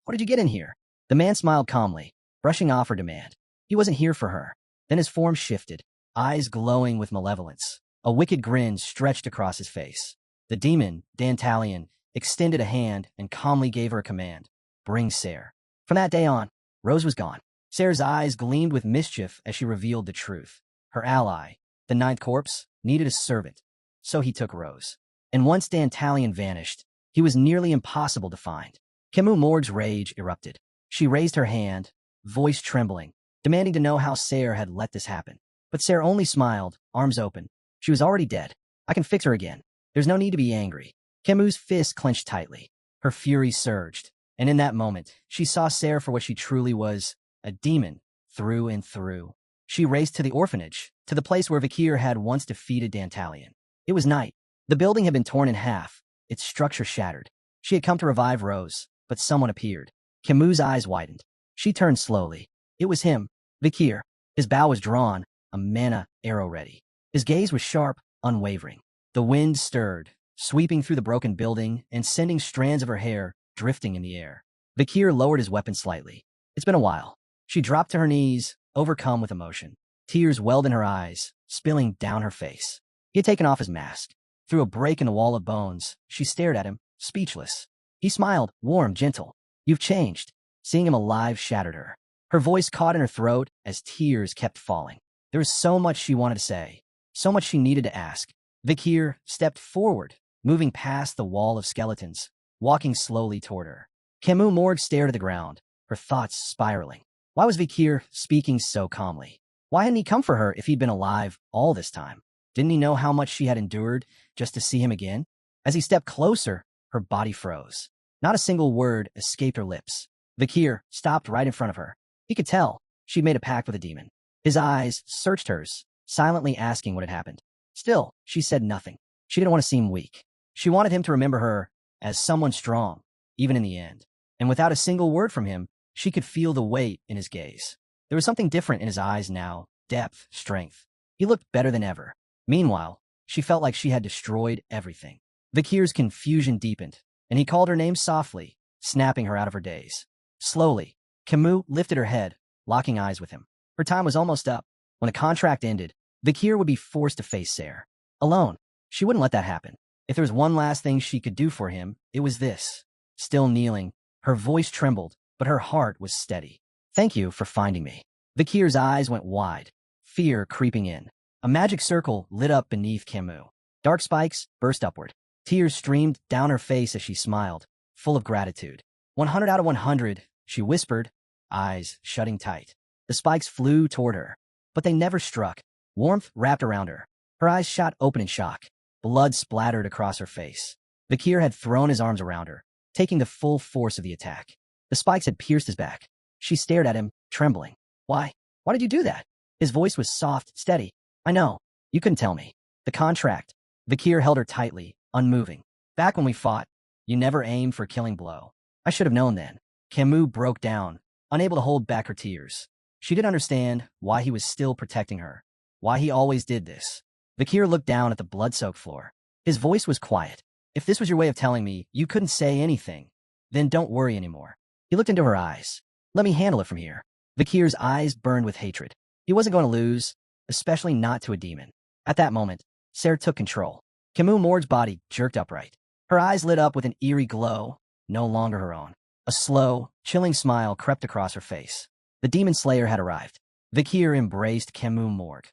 [SPEAKER 1] What did you get in here? The man smiled calmly, brushing off her demand. He wasn't here for her. Then his form shifted, eyes glowing with malevolence. A wicked grin stretched across his face. The demon, Dantalion, extended a hand and calmly gave her a command. Bring Ser. From that day on, Rose was gone. Ser's eyes gleamed with mischief as she revealed the truth. Her ally, the Ninth Corpse, needed a servant, so he took Rose. And once Dantalion vanished, he was nearly impossible to find. Kimu Morg's rage erupted. She raised her hand, voice trembling, demanding to know how Ser had let this happen. But Ser only smiled, arms open. She was already dead. I can fix her again. There's no need to be angry. Kimu's fist clenched tightly. Her fury surged. And in that moment, she saw Ser for what she truly was, a demon, through and through. She raced to the orphanage, to the place where Vakir had once defeated Dantalion. It was night. The building had been torn in half, its structure shattered. She had come to revive Rose, but someone appeared. Kimu's eyes widened. She turned slowly. It was him, Vakir. His bow was drawn, a mana arrow ready. His gaze was sharp, unwavering. The wind stirred, sweeping through the broken building and sending strands of her hair drifting in the air. Vakir lowered his weapon slightly. It's been a while. She dropped to her knees, overcome with emotion. Tears welled in her eyes, spilling down her face. He had taken off his mask. Through a break in the wall of bones, she stared at him, speechless. He smiled, warm, gentle. You've changed. Seeing him alive shattered her. Her voice caught in her throat as tears kept falling. There was so much she wanted to say, so much she needed to ask. Vakir stepped forward, moving past the wall of skeletons, walking slowly toward her. Kimu Morg stared at the ground, her thoughts spiraling. Why was Vakir speaking so calmly? Why hadn't he come for her if he'd been alive all this time? Didn't he know how much she had endured just to see him again? As he stepped closer, her body froze. Not a single word escaped her lips. Vakir stopped right in front of her. He could tell she'd made a pact with a demon. His eyes searched hers, silently asking what had happened. Still, she said nothing. She didn't want to seem weak. She wanted him to remember her as someone strong, even in the end. And without a single word from him, she could feel the weight in his gaze. There was something different in his eyes now, depth, strength. He looked better than ever. Meanwhile, she felt like she had destroyed everything. Vakir's confusion deepened, and he called her name softly, snapping her out of her daze. Slowly, Kimu lifted her head, locking eyes with him. Her time was almost up. When the contract ended, Vakir would be forced to face Ser. Alone. She wouldn't let that happen. If there was one last thing she could do for him, it was this. Still kneeling, her voice trembled, but her heart was steady. Thank you for finding me. Vakir's eyes went wide, fear creeping in. A magic circle lit up beneath Kimu. Dark spikes burst upward. Tears streamed down her face as she smiled, full of gratitude. 100 out of 100, she whispered, eyes shutting tight. The spikes flew toward her, but they never struck. Warmth wrapped around her. Her eyes shot open in shock. Blood splattered across her face. Vakir had thrown his arms around her, taking the full force of the attack. The spikes had pierced his back. She stared at him, trembling. Why? Why did you do that? His voice was soft, steady. I know. You couldn't tell me. The contract. Vakir held her tightly, unmoving. Back when we fought, you never aimed for a killing blow. I should have known then. Kimu broke down, unable to hold back her tears. She didn't understand why he was still protecting her, why he always did this. Vakir looked down at the blood-soaked floor. His voice was quiet. If this was your way of telling me you couldn't say anything, then don't worry anymore. He looked into her eyes. Let me handle it from here. Vakir's eyes burned with hatred. He wasn't going to lose, especially not to a demon. At that moment, Ser took control. Kimu Morg's body jerked upright. Her eyes lit up with an eerie glow, no longer her own. A slow, chilling smile crept across her face. The demon slayer had arrived. Vakir embraced Kimu Morg,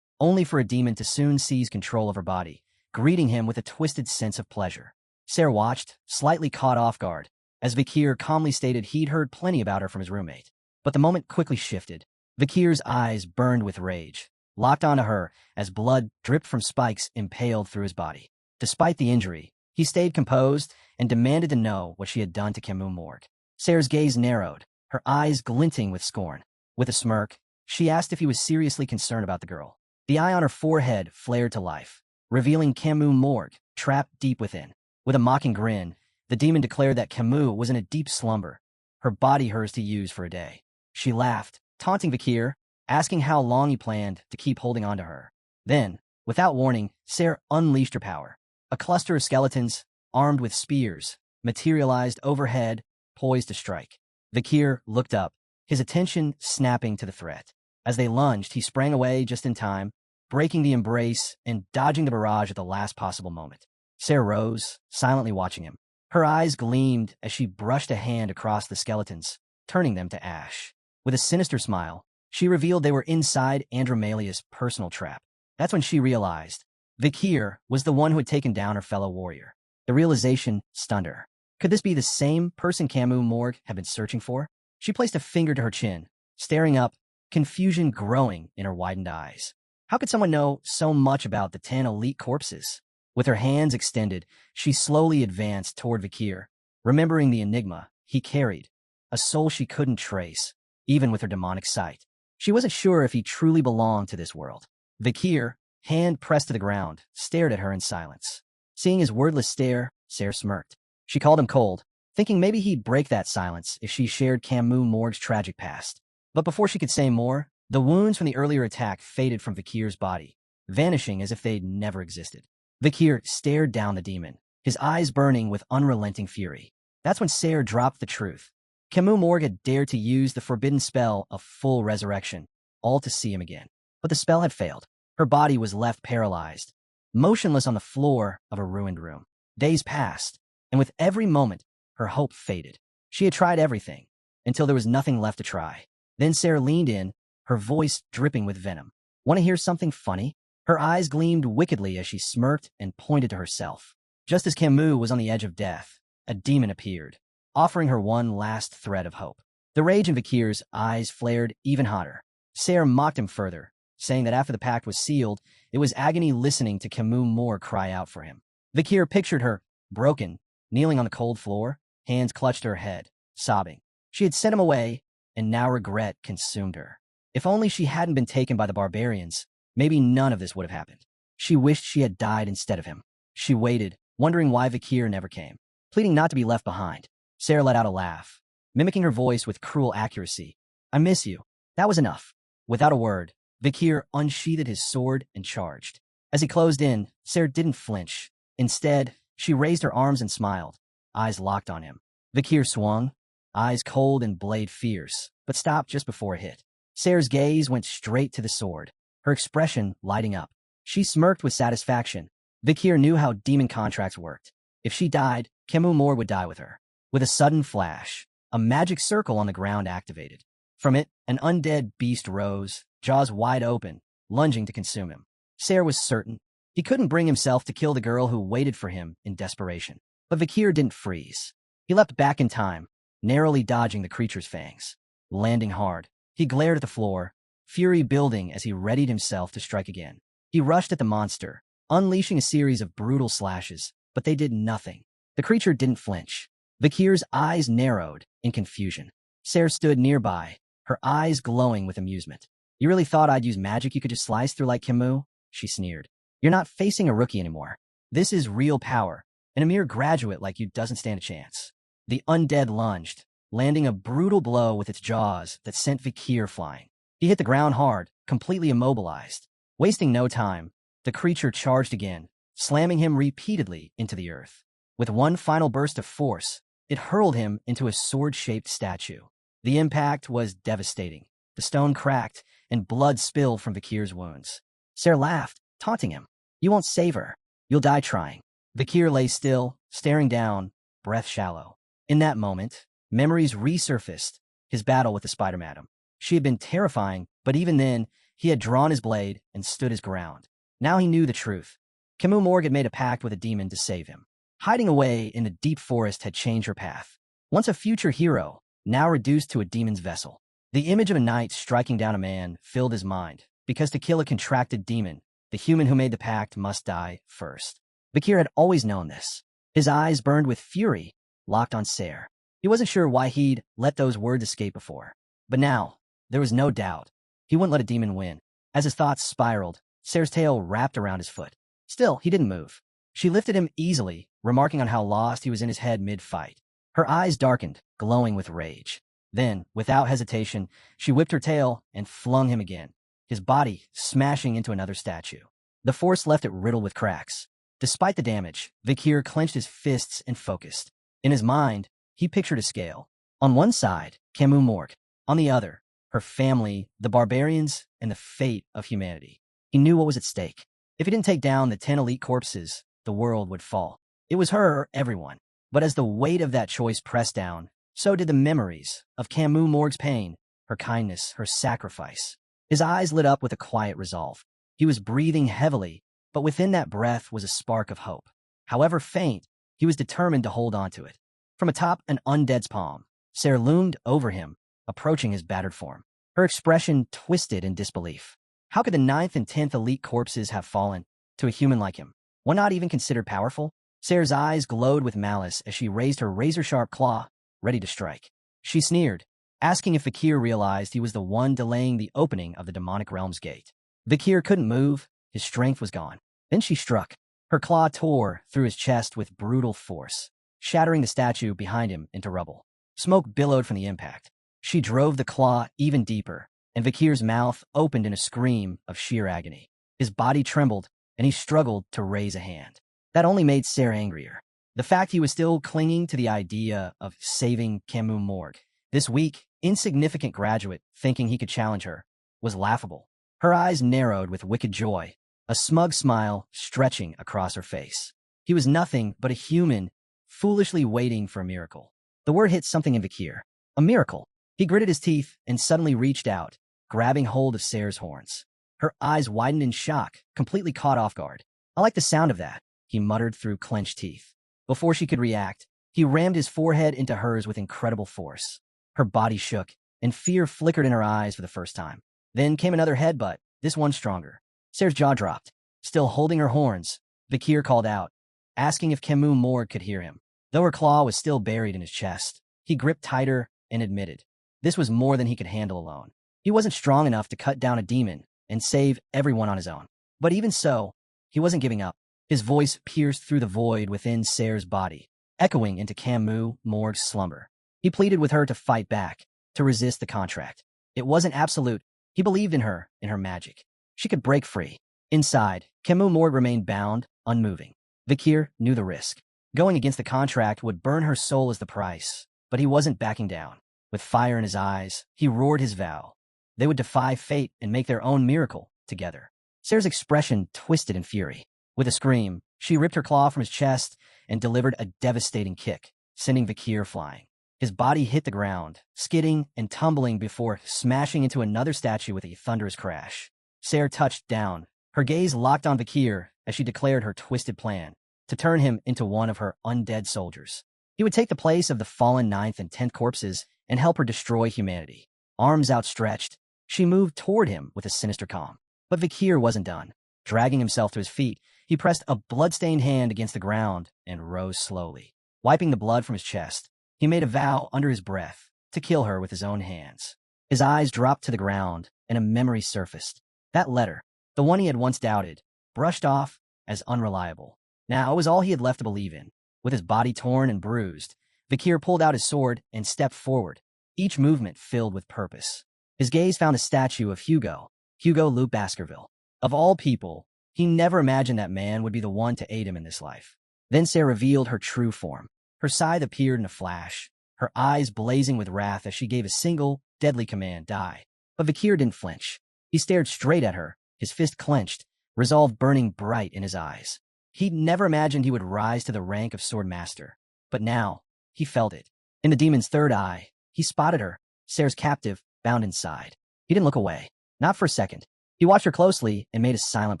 [SPEAKER 1] only for a demon to soon seize control of her body, greeting him with a twisted sense of pleasure. Ser watched, slightly caught off guard, as Vakir calmly stated he'd heard plenty about her from his roommate. But the moment quickly shifted. Vakir's eyes burned with rage, locked onto her as blood dripped from spikes impaled through his body. Despite the injury, he stayed composed and demanded to know what she had done to Kimu Morg. Ser's gaze narrowed, her eyes glinting with scorn. With a smirk, she asked if he was seriously concerned about the girl. The eye on her forehead flared to life, revealing Kimu Morg, trapped deep within. With a mocking grin, the demon declared that Kimu was in a deep slumber, her body hers to use for a day. She laughed, taunting Vakir, asking how long he planned to keep holding on to her. Then, without warning, Ser unleashed her power. A cluster of skeletons, armed with spears, materialized overhead, poised to strike. Vakir looked up, his attention snapping to the threat. As they lunged, he sprang away just in time, breaking the embrace and dodging the barrage at the last possible moment. Sarah rose, silently watching him. Her eyes gleamed as she brushed a hand across the skeletons, turning them to ash. With a sinister smile, she revealed they were inside Andromalia's personal trap. That's when she realized Vakir was the one who had taken down her fellow warrior. The realization stunned her. Could this be the same person Kimu Morg had been searching for? She placed a finger to her chin, staring up, confusion growing in her widened eyes. How could someone know so much about the 10 elite corpses? With her hands extended, she slowly advanced toward Vakir, remembering the enigma he carried, a soul she couldn't trace, even with her demonic sight. She wasn't sure if he truly belonged to this world. Vakir, hand pressed to the ground, stared at her in silence. Seeing his wordless stare, Sarah smirked. She called him cold, thinking maybe he'd break that silence if she shared Kimu Morg's tragic past. But before she could say more, the wounds from the earlier attack faded from Vakir's body, vanishing as if they'd never existed. Vakir stared down the demon, his eyes burning with unrelenting fury. That's when Sarah dropped the truth. Kimu Morg had dared to use the forbidden spell of full resurrection, all to see him again. But the spell had failed. Her body was left paralyzed, motionless on the floor of a ruined room. Days passed, and with every moment, her hope faded. She had tried everything, until there was nothing left to try. Then Sarah leaned in, her voice dripping with venom. Want to hear something funny? Her eyes gleamed wickedly as she smirked and pointed to herself. Just as Kimu was on the edge of death, a demon appeared, offering her one last thread of hope. The rage in Vakir's eyes flared even hotter. Sarah mocked him further, saying that after the pact was sealed, it was agony listening to Kimu Morg cry out for him. Vakir pictured her, broken, kneeling on the cold floor, hands clutched to her head, sobbing. She had sent him away, and now regret consumed her. If only she hadn't been taken by the barbarians, maybe none of this would have happened. She wished she had died instead of him. She waited, wondering why Vakir never came, pleading not to be left behind. Sarah let out a laugh, mimicking her voice with cruel accuracy. I miss you. That was enough. Without a word, Vakir unsheathed his sword and charged. As he closed in, Sarah didn't flinch. Instead, she raised her arms and smiled, eyes locked on him. Vakir swung, eyes cold and blade fierce, but stopped just before it hit. Sarah's gaze went straight to the sword, her expression lighting up. She smirked with satisfaction. Vakir knew how demon contracts worked. If she died, Kimu Morg would die with her. With a sudden flash, a magic circle on the ground activated. From it, an undead beast rose, jaws wide open, lunging to consume him. Sarah was certain he couldn't bring himself to kill the girl who waited for him in desperation. But Vakir didn't freeze. He leapt back in time, narrowly dodging the creature's fangs. Landing hard, he glared at the floor, fury building as he readied himself to strike again. He rushed at the monster, unleashing a series of brutal slashes, but they did nothing. The creature didn't flinch. Vakir's eyes narrowed in confusion. Sarah stood nearby, her eyes glowing with amusement. You really thought I'd use magic you could just slice through like Kimu? She sneered. You're not facing a rookie anymore. This is real power, and a mere graduate like you doesn't stand a chance. The undead lunged, landing a brutal blow with its jaws that sent Vakir flying. He hit the ground hard, completely immobilized. Wasting no time, the creature charged again, slamming him repeatedly into the earth. With one final burst of force, it hurled him into a sword-shaped statue. The impact was devastating. The stone cracked, and blood spilled from Vakir's wounds. Sarah laughed, taunting him. You won't save her. You'll die trying. Vakir lay still, staring down, breath shallow. In that moment, memories resurfaced, his battle with the Spider-Madam. She had been terrifying, but even then, he had drawn his blade and stood his ground. Now he knew the truth. Kimu Morg had made a pact with a demon to save him. Hiding away in the deep forest had changed her path. Once a future hero, now reduced to a demon's vessel. The image of a knight striking down a man filled his mind, because to kill a contracted demon, the human who made the pact must die first. Vakir had always known this. His eyes burned with fury, locked on Sarah. He wasn't sure why he'd let those words escape before. But now, there was no doubt. He wouldn't let a demon win. As his thoughts spiraled, Sarah's tail wrapped around his foot. Still, he didn't move. She lifted him easily, remarking on how lost he was in his head mid-fight. Her eyes darkened, glowing with rage. Then, without hesitation, she whipped her tail and flung him again, his body smashing into another statue. The force left it riddled with cracks. Despite the damage, Vakir clenched his fists and focused. In his mind, he pictured a scale. On one side, Kimu Morg. On the other, her family, the barbarians, and the fate of humanity. He knew what was at stake. If he didn't take down the 10 elite corpses, the world would fall. It was her or everyone. But as the weight of that choice pressed down, so did the memories of Kimu Morg's pain, her kindness, her sacrifice. His eyes lit up with a quiet resolve. He was breathing heavily, but within that breath was a spark of hope. However faint, he was determined to hold on to it. From atop an undead's palm, Sarah loomed over him, approaching his battered form. Her expression twisted in disbelief. How could the 9th and 10th elite corpses have fallen to a human like him? One not even considered powerful? Sarah's eyes glowed with malice as she raised her razor-sharp claw, ready to strike. She sneered, asking if Vakir realized he was the one delaying the opening of the demonic realm's gate. Vakir couldn't move. His strength was gone. Then she struck. Her claw tore through his chest with brutal force, shattering the statue behind him into rubble. Smoke billowed from the impact. She drove the claw even deeper, and Vakir's mouth opened in a scream of sheer agony. His body trembled, and he struggled to raise a hand. That only made Sarah angrier. The fact he was still clinging to the idea of saving Kimu Morg, this weak, insignificant graduate thinking he could challenge her, was laughable. Her eyes narrowed with wicked joy, a smug smile stretching across her face. He was nothing but a human, foolishly waiting for a miracle. The word hit something in Vakir. A miracle. He gritted his teeth and suddenly reached out, grabbing hold of Sarah's horns. Her eyes widened in shock, completely caught off guard. "I like the sound of that," he muttered through clenched teeth. Before she could react, he rammed his forehead into hers with incredible force. Her body shook, and fear flickered in her eyes for the first time. Then came another headbutt, this one stronger. Sarah's jaw dropped. Still holding her horns, Vakir called out, asking if Kimu Morg could hear him. Though her claw was still buried in his chest, he gripped tighter and admitted this was more than he could handle alone. He wasn't strong enough to cut down a demon and save everyone on his own. But even so, he wasn't giving up. His voice pierced through the void within Sarah's body, echoing into Kimu Morg's slumber. He pleaded with her to fight back, to resist the contract. It wasn't absolute. He believed in her magic. She could break free. Inside, Kimu Morg remained bound, unmoving. Vakir knew the risk. Going against the contract would burn her soul as the price, but he wasn't backing down. With fire in his eyes, he roared his vow. They would defy fate and make their own miracle together. Sarah's expression twisted in fury. With a scream, she ripped her claw from his chest and delivered a devastating kick, sending Vakir flying. His body hit the ground, skidding and tumbling before smashing into another statue with a thunderous crash. Sarah touched down, her gaze locked on Vakir as she declared her twisted plan to turn him into one of her undead soldiers. He would take the place of the fallen 9th and 10th corpses and help her destroy humanity. Arms outstretched, she moved toward him with a sinister calm. But Vakir wasn't done. Dragging himself to his feet, he pressed a blood-stained hand against the ground and rose slowly. Wiping the blood from his chest, he made a vow under his breath to kill her with his own hands. His eyes dropped to the ground, and a memory surfaced. That letter, the one he had once doubted, brushed off as unreliable. Now it was all he had left to believe in. With his body torn and bruised, Vakir pulled out his sword and stepped forward, each movement filled with purpose. His gaze found a statue of Hugo Luke Baskerville. Of all people, he never imagined that man would be the one to aid him in this life. Then Sarah revealed her true form. Her scythe appeared in a flash, her eyes blazing with wrath as she gave a single, deadly command, die. But Vakir didn't flinch. He stared straight at her, his fist clenched, resolve burning bright in his eyes. He'd never imagined he would rise to the rank of Swordmaster, but now he felt it. In the demon's third eye, he spotted her, Sarah's captive, bound inside. He didn't look away, not for a second. He watched her closely and made a silent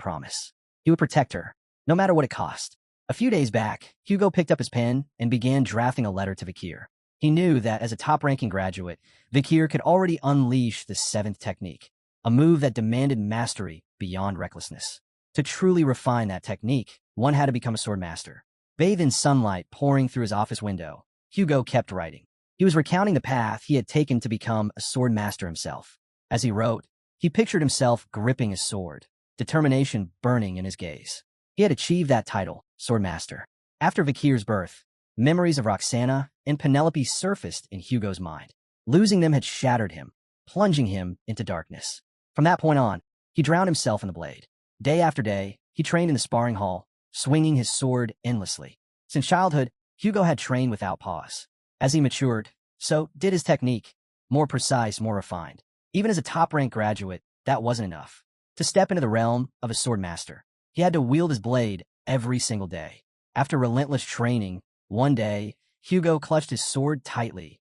[SPEAKER 1] promise. He would protect her, no matter what it cost. A few days back, Hugo picked up his pen and began drafting a letter to Vakir. He knew that as a top-ranking graduate, Vakir could already unleash the 7th technique, a move that demanded mastery beyond recklessness. To truly refine that technique, one had to become a swordmaster. Bathed in sunlight pouring through his office window, Hugo kept writing. He was recounting the path he had taken to become a swordmaster himself. As he wrote, he pictured himself gripping his sword, determination burning in his gaze. He had achieved that title, Swordmaster. After Vakir's birth, memories of Roxana and Penelope surfaced in Hugo's mind. Losing them had shattered him, plunging him into darkness. From that point on, he drowned himself in the blade. Day after day, he trained in the sparring hall, swinging his sword endlessly. Since childhood, Hugo had trained without pause. As he matured, So did his technique. More precise, more refined. Even as a top-ranked graduate, that wasn't enough. To step into the realm of a swordmaster, he had to wield his blade every single day. After relentless training, one day, Hugo clutched his sword tightly,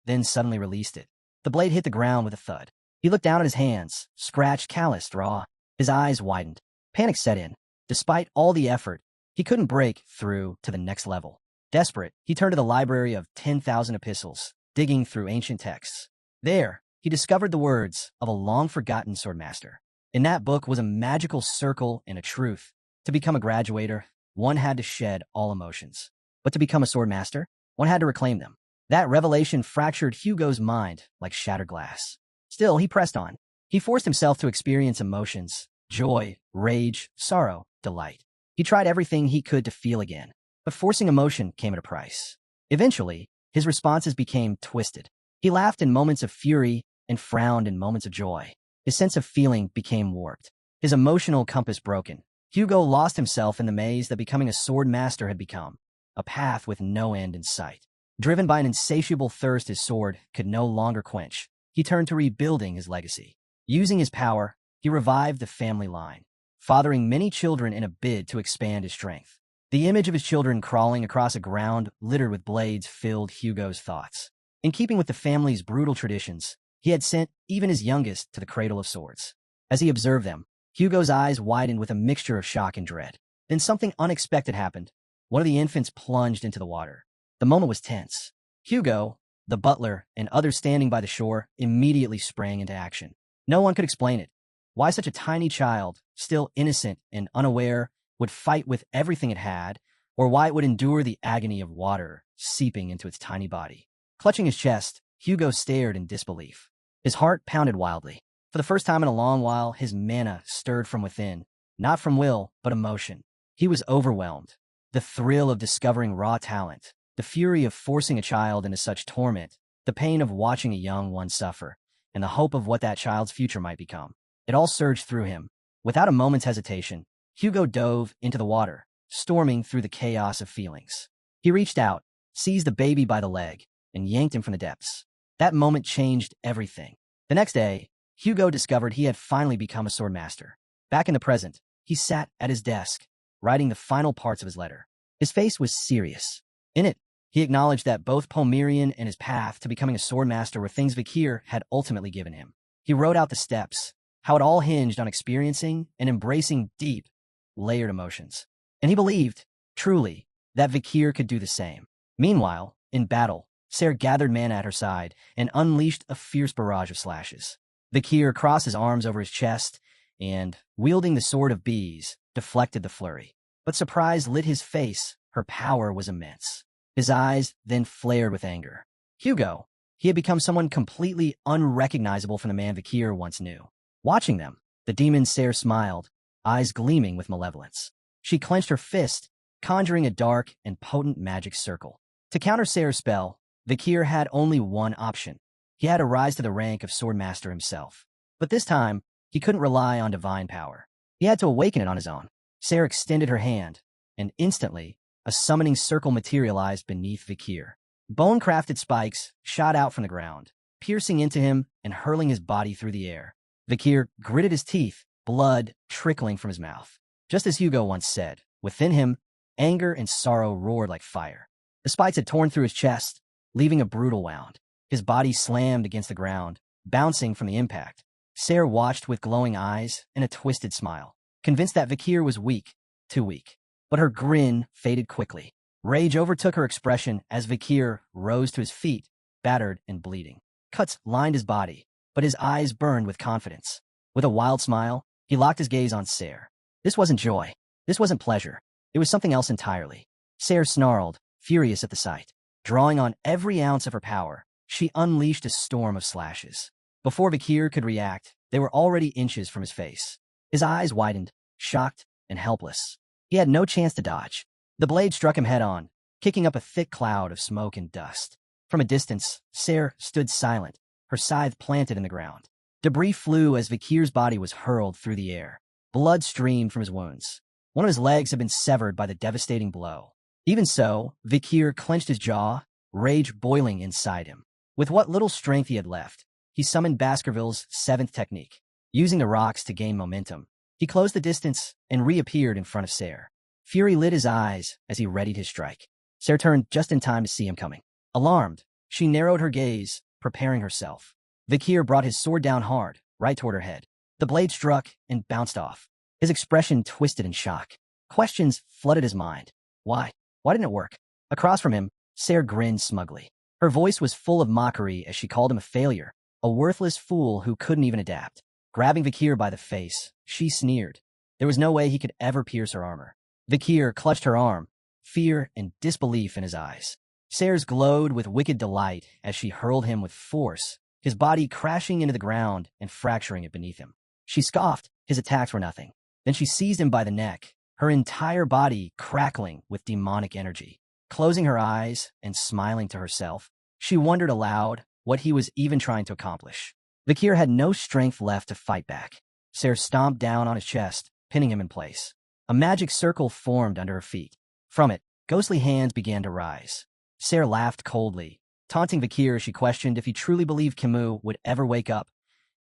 [SPEAKER 1] then suddenly released it. The blade hit the ground with a thud. He looked down at his hands, scratched, calloused, raw. His eyes widened. Panic set in. Despite all the effort, he couldn't break through to the next level. Desperate, he turned to the library of 10,000 epistles, digging through ancient texts. There, he discovered the words of a long-forgotten swordmaster. In that book was a magical circle and a truth. To become a graduator, one had to shed all emotions. But to become a swordmaster, one had to reclaim them. That revelation fractured Hugo's mind like shattered glass. Still, he pressed on. He forced himself to experience emotions, joy, rage, sorrow, delight. He tried everything he could to feel again, but forcing emotion came at a price. Eventually, his responses became twisted. He laughed in moments of fury and frowned in moments of joy. His sense of feeling became warped. His emotional compass broken. Hugo lost himself in the maze that becoming a sword master had become, a path with no end in sight. Driven by an insatiable thirst his sword could no longer quench, he turned to rebuilding his legacy. Using his power, he revived the family line, fathering many children in a bid to expand his strength. The image of his children crawling across a ground littered with blades filled Hugo's thoughts. In keeping with the family's brutal traditions, he had sent even his youngest to the Cradle of Swords. As he observed them, Hugo's eyes widened with a mixture of shock and dread. Then something unexpected happened. One of the infants plunged into the water. The moment was tense. Hugo, the butler, and others standing by the shore immediately sprang into action. No one could explain it. Why such a tiny child, still innocent and unaware, would fight with everything it had, or why it would endure the agony of water seeping into its tiny body. Clutching his chest, Hugo stared in disbelief. His heart pounded wildly. For the first time in a long while, his mana stirred from within, not from will, but emotion. He was overwhelmed. The thrill of discovering raw talent, the fury of forcing a child into such torment, the pain of watching a young one suffer, and the hope of what that child's future might become. It all surged through him. Without a moment's hesitation, Hugo dove into the water, storming through the chaos of feelings. He reached out, seized the baby by the leg, and yanked him from the depths. That moment changed everything. The next day, Hugo discovered he had finally become a swordmaster. Back in the present, he sat at his desk, writing the final parts of his letter. His face was serious. In it, he acknowledged that both Pomerian and his path to becoming a swordmaster were things Vakir had ultimately given him. He wrote out the steps, how it all hinged on experiencing and embracing deep, layered emotions. And he believed, truly, that Vakir could do the same. Meanwhile, in battle, Sarah gathered mana at her side and unleashed a fierce barrage of slashes. Vakir crossed his arms over his chest and, wielding the sword of bees, deflected the flurry. But surprise lit his face. Her power was immense. His eyes then flared with anger. Hugo, he had become someone completely unrecognizable from the man Vakir once knew. Watching them, the demon Sarah smiled, eyes gleaming with malevolence. She clenched her fist, conjuring a dark and potent magic circle. To counter Sarah's spell, Vakir had only one option. He had to rise to the rank of Swordmaster himself. But this time, he couldn't rely on divine power. He had to awaken it on his own. Sarah extended her hand, and instantly, a summoning circle materialized beneath Vakir. Bone-crafted spikes shot out from the ground, piercing into him and hurling his body through the air. Vakir gritted his teeth, blood trickling from his mouth. Just as Hugo once said, within him, anger and sorrow roared like fire. The spikes had torn through his chest, leaving a brutal wound. His body slammed against the ground, bouncing from the impact. Sarah watched with glowing eyes and a twisted smile, convinced that Vakir was weak, too weak. But her grin faded quickly. Rage overtook her expression as Vakir rose to his feet, battered and bleeding. Cuts lined his body, but his eyes burned with confidence. With a wild smile, he locked his gaze on Sarah. This wasn't joy. This wasn't pleasure. It was something else entirely. Sarah snarled, furious at the sight. Drawing on every ounce of her power, she unleashed a storm of slashes. Before Vakir could react, they were already inches from his face. His eyes widened, shocked and helpless. He had no chance to dodge. The blade struck him head-on, kicking up a thick cloud of smoke and dust. From a distance, Sarah stood silent, her scythe planted in the ground. Debris flew as Vakir's body was hurled through the air. Blood streamed from his wounds. One of his legs had been severed by the devastating blow. Even so, Vakir clenched his jaw, rage boiling inside him. With what little strength he had left, he summoned Baskerville's 7th technique. Using the rocks to gain momentum, he closed the distance and reappeared in front of Ser. Fury lit his eyes as he readied his strike. Ser turned just in time to see him coming. Alarmed, she narrowed her gaze, preparing herself. Vakir brought his sword down hard, right toward her head. The blade struck and bounced off. His expression twisted in shock. Questions flooded his mind. Why? Why didn't it work? Across from him, Ser grinned smugly. Her voice was full of mockery as she called him a failure, a worthless fool who couldn't even adapt. Grabbing Vakir by the face, she sneered. There was no way he could ever pierce her armor. Vakir clutched her arm, fear and disbelief in his eyes. Ser's glowed with wicked delight as she hurled him with force, his body crashing into the ground and fracturing it beneath him. She scoffed, his attacks were nothing. Then she seized him by the neck, her entire body crackling with demonic energy. Closing her eyes and smiling to herself, she wondered aloud what he was even trying to accomplish. Vakir had no strength left to fight back. Ser stomped down on his chest, pinning him in place. A magic circle formed under her feet. From it, ghostly hands began to rise. Ser laughed coldly, taunting Vakir as she questioned if he truly believed Kimu would ever wake up,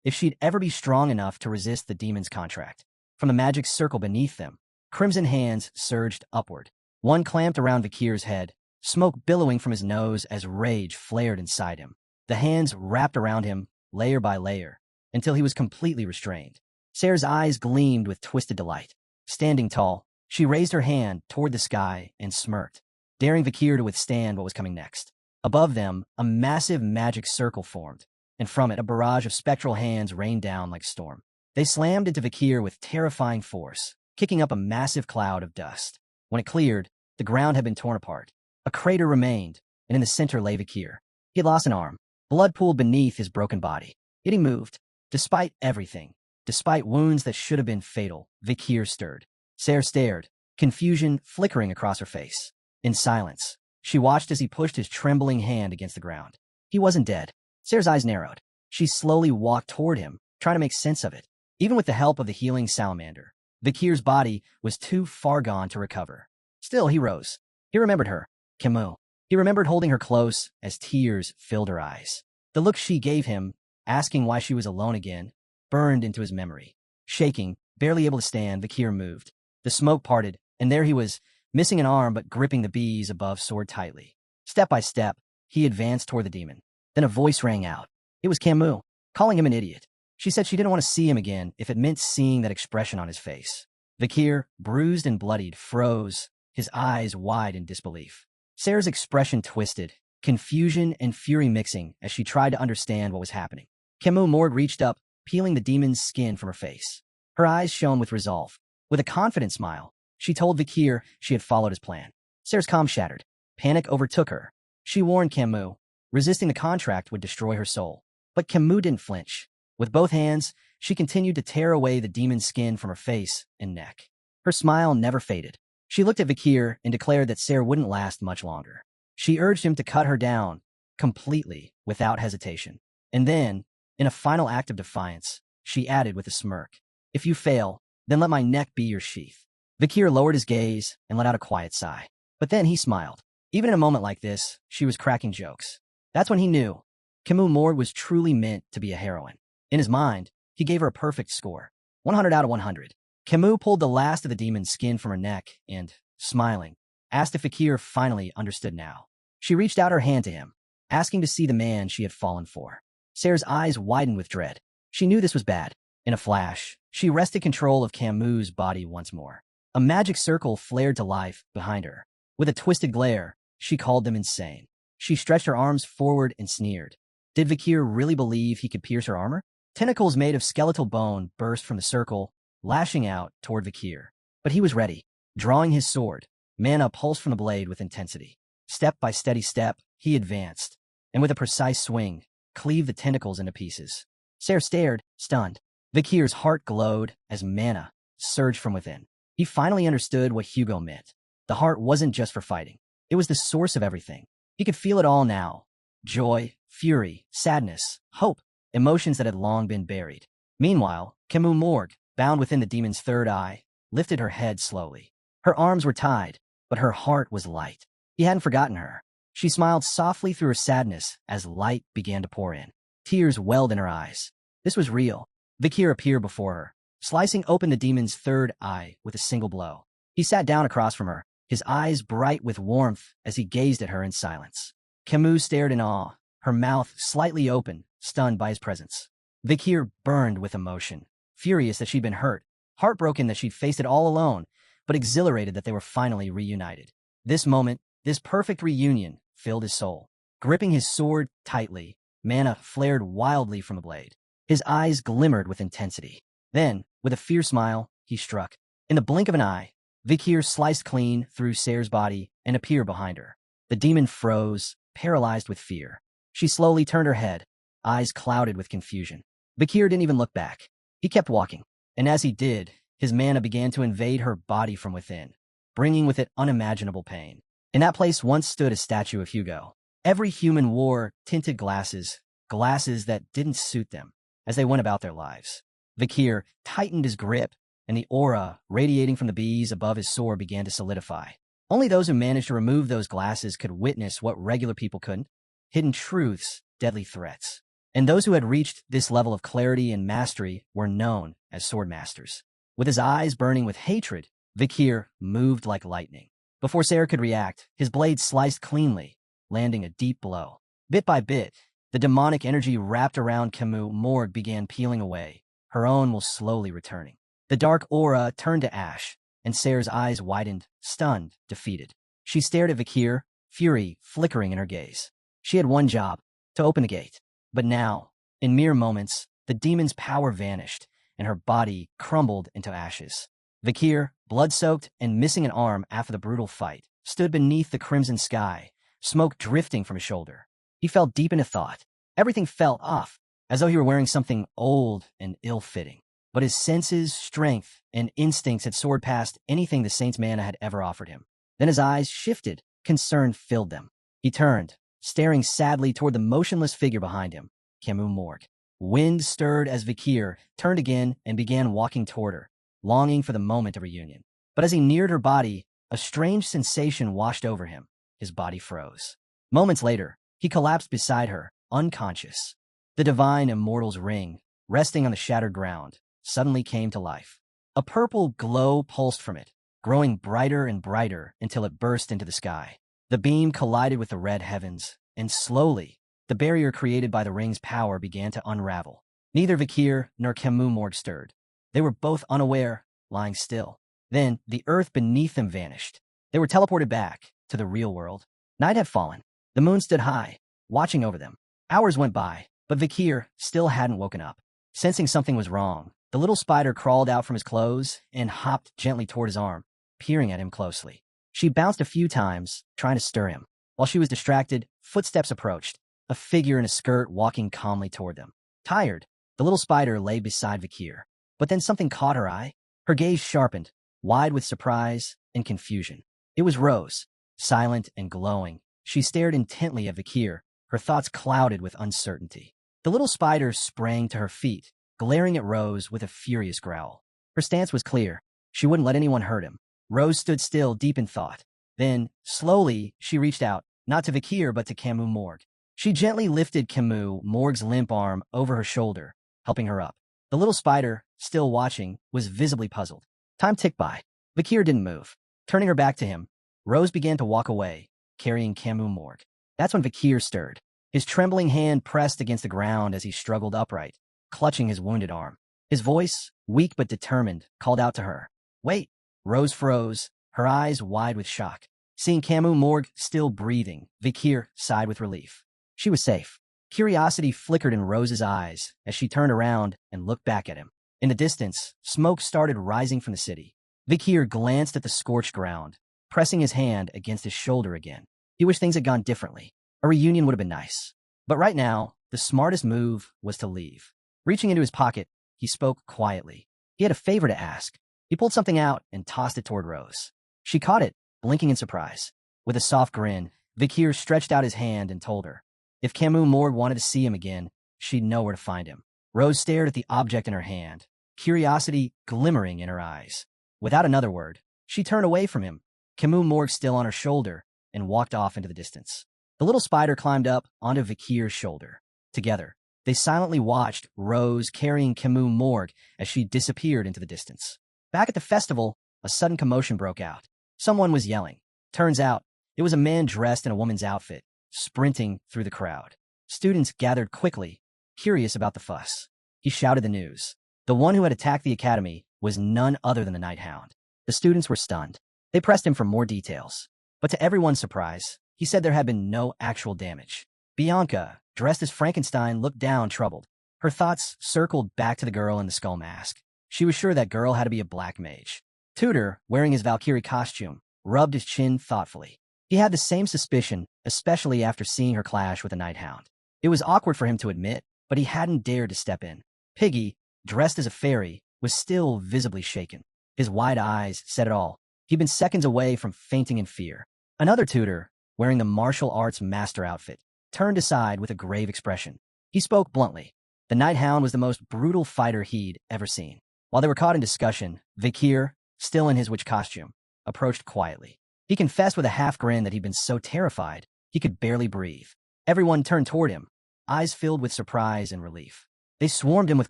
[SPEAKER 1] if she'd ever be strong enough to resist the demon's contract. From the magic circle beneath them, crimson hands surged upward. One clamped around Vakir's head, smoke billowing from his nose as rage flared inside him. The hands wrapped around him, layer by layer, until he was completely restrained. Ser's eyes gleamed with twisted delight. Standing tall, she raised her hand toward the sky and smirked, daring Vakir to withstand what was coming next. Above them, a massive magic circle formed, and from it a barrage of spectral hands rained down like a storm. They slammed into Vakir with terrifying force, kicking up a massive cloud of dust. When it cleared, the ground had been torn apart. A crater remained, and in the center lay Vakir. He had lost an arm. Blood pooled beneath his broken body. Yet he moved. Despite everything, despite wounds that should have been fatal, Vakir stirred. Ser stared, confusion flickering across her face. In silence, she watched as he pushed his trembling hand against the ground. He wasn't dead. Ser's eyes narrowed. She slowly walked toward him, trying to make sense of it. Even with the help of the healing salamander, Vakir's body was too far gone to recover. Still, he rose. He remembered her, Kimu. He remembered holding her close as tears filled her eyes. The look she gave him, asking why she was alone again, burned into his memory. Shaking, barely able to stand, Vakir moved. The smoke parted, and there he was, missing an arm but gripping the bees above sword tightly. Step by step, he advanced toward the demon. Then a voice rang out. It was Kimu, calling him an idiot. She said she didn't want to see him again if it meant seeing that expression on his face. Vakir, bruised and bloodied, froze, his eyes wide in disbelief. Ser's expression twisted, confusion and fury mixing as she tried to understand what was happening. Kimu Morg reached up, peeling the demon's skin from her face. Her eyes shone with resolve. With a confident smile, she told Vakir she had followed his plan. Ser's calm shattered. Panic overtook her. She warned Kimu. Resisting the contract would destroy her soul. But Kimu didn't flinch. With both hands, she continued to tear away the demon's skin from her face and neck. Her smile never faded. She looked at Vakir and declared that Ser wouldn't last much longer. She urged him to cut her down, completely, without hesitation. And then, in a final act of defiance, she added with a smirk, "If you fail, then let my neck be your sheath." Vakir lowered his gaze and let out a quiet sigh. But then he smiled. Even in a moment like this, she was cracking jokes. That's when he knew Kimu Morg was truly meant to be a heroine. In his mind, he gave her a perfect score. 100 out of 100. Kimu pulled the last of the demon's skin from her neck and, smiling, asked if Vakir finally understood now. She reached out her hand to him, asking to see the man she had fallen for. Ser's eyes widened with dread. She knew this was bad. In a flash, she wrested control of Kimu's body once more. A magic circle flared to life behind her. With a twisted glare, she called them insane. She stretched her arms forward and sneered. Did Vakir really believe he could pierce her armor? Tentacles made of skeletal bone burst from the circle, lashing out toward Vakir. But he was ready, drawing his sword. Mana pulsed from the blade with intensity. Step by steady step, he advanced, and with a precise swing, cleaved the tentacles into pieces. Ser stared, stunned. Vakir's heart glowed as mana surged from within. He finally understood what Hugo meant. The heart wasn't just for fighting. It was the source of everything. He could feel it all now. Joy, fury, sadness, hope, emotions that had long been buried. Meanwhile, Kimu Morg, bound within the demon's third eye, lifted her head slowly. Her arms were tied, but her heart was light. He hadn't forgotten her. She smiled softly through her sadness as light began to pour in. Tears welled in her eyes. This was real. Vakir appeared before her, slicing open the demon's third eye with a single blow. He sat down across from her, his eyes bright with warmth as he gazed at her in silence. Kimu stared in awe, her mouth slightly open, stunned by his presence. Vakir burned with emotion, furious that she'd been hurt, heartbroken that she'd faced it all alone, but exhilarated that they were finally reunited. This moment, this perfect reunion, filled his soul. Gripping his sword tightly, mana flared wildly from the blade. His eyes glimmered with intensity. Then, with a fierce smile, he struck. In the blink of an eye, Vakir sliced clean through Sayre's body and appeared behind her. The demon froze, paralyzed with fear. She slowly turned her head, eyes clouded with confusion. Vakir didn't even look back. He kept walking, and as he did, his mana began to invade her body from within, bringing with it unimaginable pain. In that place once stood a statue of Hugo. Every human wore tinted glasses, glasses that didn't suit them, as they went about their lives. Vakir tightened his grip, and the aura radiating from the bees above his sword began to solidify. Only those who managed to remove those glasses could witness what regular people couldn't: hidden truths, deadly threats. And those who had reached this level of clarity and mastery were known as Swordmasters. With his eyes burning with hatred, Vakir moved like lightning. Before Sayre could react, his blade sliced cleanly, landing a deep blow. Bit by bit, the demonic energy wrapped around Kimu Morg began peeling away. Her own was slowly returning. The dark aura turned to ash, and Sayre's eyes widened, stunned, defeated. She stared at Vakir, fury flickering in her gaze. She had one job: to open the gate. But now, in mere moments, the demon's power vanished, and her body crumbled into ashes. Vakir, blood-soaked and missing an arm after the brutal fight, stood beneath the crimson sky, smoke drifting from his shoulder. He fell deep into thought. Everything felt off, as though he were wearing something old and ill-fitting. But his senses, strength, and instincts had soared past anything the Saint's mana had ever offered him. Then his eyes shifted, concern filled them. He turned, staring sadly toward the motionless figure behind him, Kimu Morg. Wind stirred as Vakir turned again and began walking toward her, longing for the moment of reunion. But as he neared her body, a strange sensation washed over him. His body froze. Moments later, he collapsed beside her, unconscious. The divine immortal's ring, resting on the shattered ground, suddenly came to life. A purple glow pulsed from it, growing brighter and brighter until it burst into the sky. The beam collided with the red heavens, and slowly, the barrier created by the ring's power began to unravel. Neither Vakir nor Kimu Morg stirred. They were both unaware, lying still. Then, the earth beneath them vanished. They were teleported back to the real world. Night had fallen. The moon stood high, watching over them. Hours went by, but Vakir still hadn't woken up. Sensing something was wrong, the little spider crawled out from his clothes and hopped gently toward his arm, peering at him closely. She bounced a few times, trying to stir him. While she was distracted, footsteps approached, a figure in a skirt walking calmly toward them. Tired, the little spider lay beside Vakir. But then something caught her eye. Her gaze sharpened, wide with surprise and confusion. It was Rose, silent and glowing. She stared intently at Vakir, her thoughts clouded with uncertainty. The little spider sprang to her feet, glaring at Rose with a furious growl. Her stance was clear. She wouldn't let anyone hurt him. Rose stood still, deep in thought. Then, slowly, she reached out, not to Vakir but to Kimu Morg. She gently lifted Kimu Morg's limp arm over her shoulder, helping her up. The little spider, still watching, was visibly puzzled. Time ticked by. Vakir didn't move. Turning her back to him, Rose began to walk away, carrying Kimu Morg. That's when Vakir stirred. His trembling hand pressed against the ground as he struggled upright, clutching his wounded arm. His voice, weak but determined, called out to her. Wait! Rose froze, her eyes wide with shock. Seeing Kimu Morg still breathing, Vakir sighed with relief. She was safe. Curiosity flickered in Rose's eyes as she turned around and looked back at him. In the distance, smoke started rising from the city. Vakir glanced at the scorched ground, pressing his hand against his shoulder again. He wished things had gone differently. A reunion would have been nice. But right now, the smartest move was to leave. Reaching into his pocket, he spoke quietly. He had a favor to ask. He pulled something out and tossed it toward Rose. She caught it, blinking in surprise. With a soft grin, Vakir stretched out his hand and told her. If Kimu Morg wanted to see him again, she'd know where to find him. Rose stared at the object in her hand, curiosity glimmering in her eyes. Without another word, she turned away from him, Kimu Morg still on her shoulder, and walked off into the distance. The little spider climbed up onto Vakir's shoulder. Together, they silently watched Rose carrying Kimu Morg as she disappeared into the distance. Back at the festival, a sudden commotion broke out. Someone was yelling. Turns out, it was a man dressed in a woman's outfit, sprinting through the crowd. Students gathered quickly, curious about the fuss. He shouted the news. The one who had attacked the academy was none other than the Night Hound. The students were stunned. They pressed him for more details. But to everyone's surprise, he said there had been no actual damage. Bianca, dressed as Frankenstein, looked down, troubled. Her thoughts circled back to the girl in the skull mask. She was sure that girl had to be a black mage. Tudor, wearing his Valkyrie costume, rubbed his chin thoughtfully. He had the same suspicion, especially after seeing her clash with the Night Hound. It was awkward for him to admit, but he hadn't dared to step in. Piggy, dressed as a fairy, was still visibly shaken. His wide eyes said it all. He'd been seconds away from fainting in fear. Another tutor, wearing the martial arts master outfit, turned aside with a grave expression. He spoke bluntly. The Night Hound was the most brutal fighter he'd ever seen. While they were caught in discussion, Vakir, still in his witch costume, approached quietly. He confessed with a half-grin that he'd been so terrified he could barely breathe. Everyone turned toward him, eyes filled with surprise and relief. They swarmed him with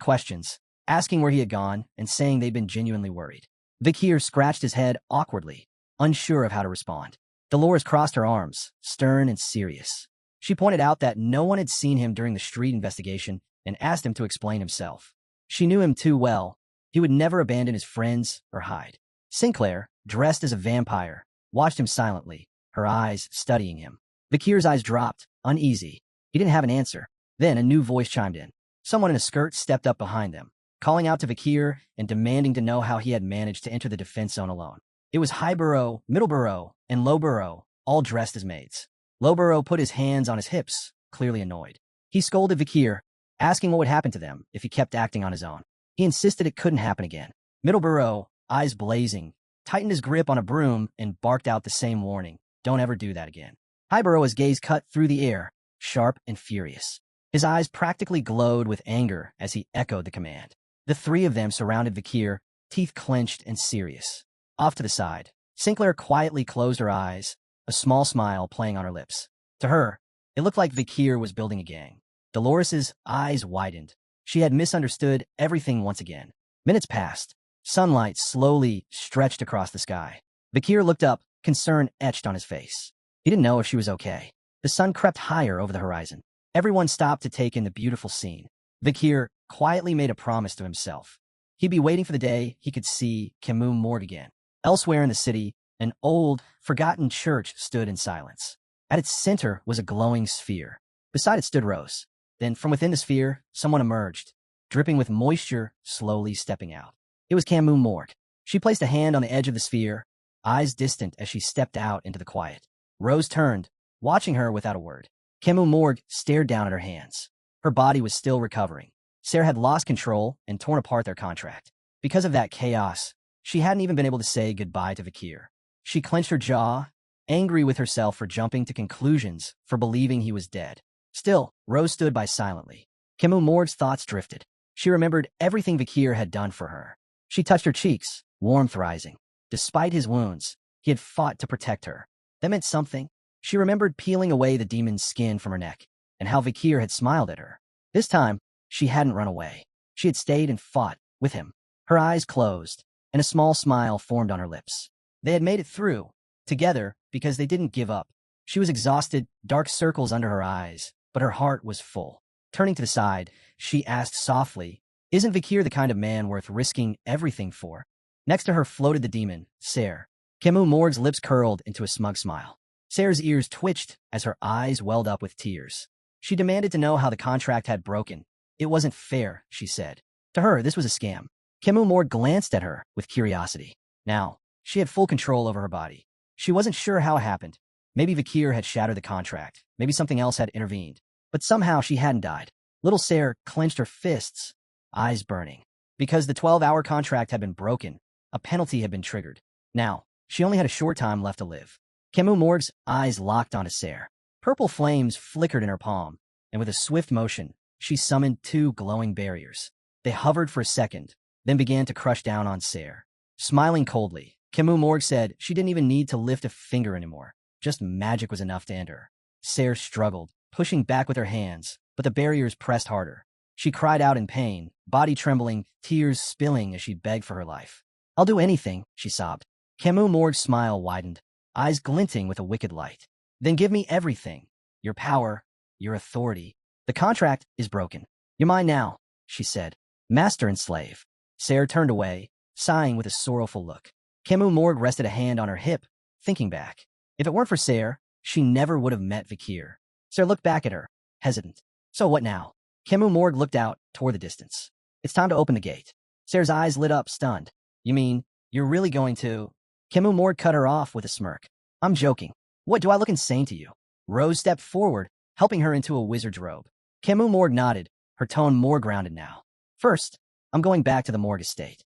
[SPEAKER 1] questions, asking where he had gone and saying they'd been genuinely worried. Vakir scratched his head awkwardly, unsure of how to respond. Dolores crossed her arms, stern and serious. She pointed out that no one had seen him during the street investigation and asked him to explain himself. She knew him too well. He would never abandon his friends or hide. Sinclair, dressed as a vampire, watched him silently, her eyes studying him. Vakir's eyes dropped, uneasy. He didn't have an answer. Then a new voice chimed in. Someone in a skirt stepped up behind them, calling out to Vakir and demanding to know how he had managed to enter the defense zone alone. It was Highborough, Middleborough, and Lowborough, all dressed as maids. Lowborough put his hands on his hips, clearly annoyed. He scolded Vakir, asking what would happen to them if he kept acting on his own. He insisted it couldn't happen again. Middleborough, eyes blazing, tightened his grip on a broom and barked out the same warning. Don't ever do that again. Highborough's gaze cut through the air, sharp and furious. His eyes practically glowed with anger as he echoed the command. The three of them surrounded Vakir, teeth clenched and serious. Off to the side, Sinclair quietly closed her eyes, a small smile playing on her lips. To her, it looked like Vakir was building a gang. Dolores's eyes widened. She had misunderstood everything once again. Minutes passed. Sunlight slowly stretched across the sky. Vakir looked up, concern etched on his face. He didn't know if she was okay. The sun crept higher over the horizon. Everyone stopped to take in the beautiful scene. Vakir quietly made a promise to himself. He'd be waiting for the day he could see Kimu Morg again. Elsewhere in the city, an old, forgotten church stood in silence. At its center was a glowing sphere. Beside it stood Rose. Then, from within the sphere, someone emerged, dripping with moisture, slowly stepping out. It was Kimu Morg. She placed a hand on the edge of the sphere, eyes distant as she stepped out into the quiet. Rose turned, watching her without a word. Kimu Morg stared down at her hands. Her body was still recovering. Sarah had lost control and torn apart their contract. Because of that chaos, she hadn't even been able to say goodbye to Vakir. She clenched her jaw, angry with herself for jumping to conclusions, for believing he was dead. Still, Rose stood by silently. Kimu Morg's thoughts drifted. She remembered everything Vakir had done for her. She touched her cheeks, warmth rising. Despite his wounds, he had fought to protect her. That meant something. She remembered peeling away the demon's skin from her neck, and how Vakir had smiled at her. This time, she hadn't run away. She had stayed and fought with him. Her eyes closed, and a small smile formed on her lips. They had made it through, together, because they didn't give up. She was exhausted, dark circles under her eyes, but her heart was full. Turning to the side, she asked softly, "Isn't Vakir the kind of man worth risking everything for?" Next to her floated the demon, Ser. Kimu Morg's lips curled into a smug smile. Ser's ears twitched as her eyes welled up with tears. She demanded to know how the contract had broken. It wasn't fair, she said. To her, this was a scam. Kimu Morg glanced at her with curiosity. Now, she had full control over her body. She wasn't sure how it happened. Maybe Vakir had shattered the contract. Maybe something else had intervened. But somehow she hadn't died. Little Ser clenched her fists, eyes burning. Because the 12-hour contract had been broken, a penalty had been triggered. Now, she only had a short time left to live. Kimu Morg's eyes locked onto Ser. Purple flames flickered in her palm, and with a swift motion, she summoned 2 glowing barriers. They hovered for a second, then began to crush down on Ser. Smiling coldly, Kimu Morg said she didn't even need to lift a finger anymore. Just magic was enough to end her. Sarah struggled, pushing back with her hands, but the barriers pressed harder. She cried out in pain, body trembling, tears spilling as she begged for her life. "I'll do anything," she sobbed. Kimu Morg's smile widened, eyes glinting with a wicked light. "Then give me everything. Your power, your authority. The contract is broken. You're mine now," she said. "Master and slave." Sarah turned away, sighing with a sorrowful look. Kimu Morg rested a hand on her hip, thinking back. If it weren't for Sarah, she never would have met Vakir. Sarah looked back at her, hesitant. "So what now?" Kimu Morg looked out toward the distance. "It's time to open the gate." Sarah's eyes lit up, stunned. "You mean, you're really going to—" Kimu Morg cut her off with a smirk. "I'm joking. What, do I look insane to you?" Rose stepped forward, helping her into a wizard's robe. Kimu Morg nodded, her tone more grounded now. "First, I'm going back to the Morg estate."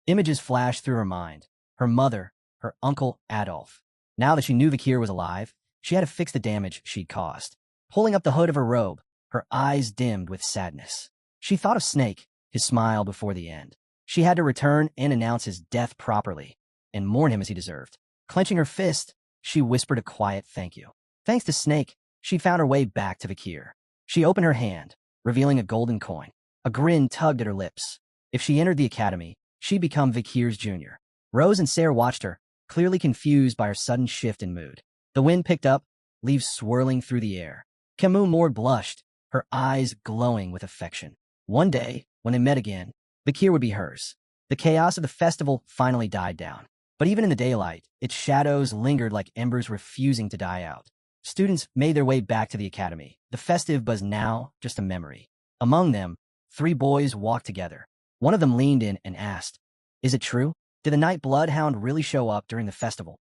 [SPEAKER 1] Images flashed through her mind. Her mother, her uncle Adolf. Now that she knew Vakir was alive, she had to fix the damage she'd caused. Pulling up the hood of her robe, her eyes dimmed with sadness. She thought of Snake, his smile before the end. She had to return and announce his death properly, and mourn him as he deserved. Clenching her fist, she whispered a quiet thank you. Thanks to Snake, she found her way back to Vakir. She opened her hand, revealing a golden coin. A grin tugged at her lips. If she entered the academy, she'd become Vakir's junior. Rose and Sarah watched her, clearly confused by her sudden shift in mood. The wind picked up, leaves swirling through the air. Kimu Morg blushed, her eyes glowing with affection. One day, when they met again, Vakir would be hers. The chaos of the festival finally died down. But even in the daylight, its shadows lingered like embers refusing to die out. Students made their way back to the academy. The festive was now just a memory. Among them, 3 boys walked together. One of them leaned in and asked, "Is it true? Did the Night Bloodhound really show up during the festival?"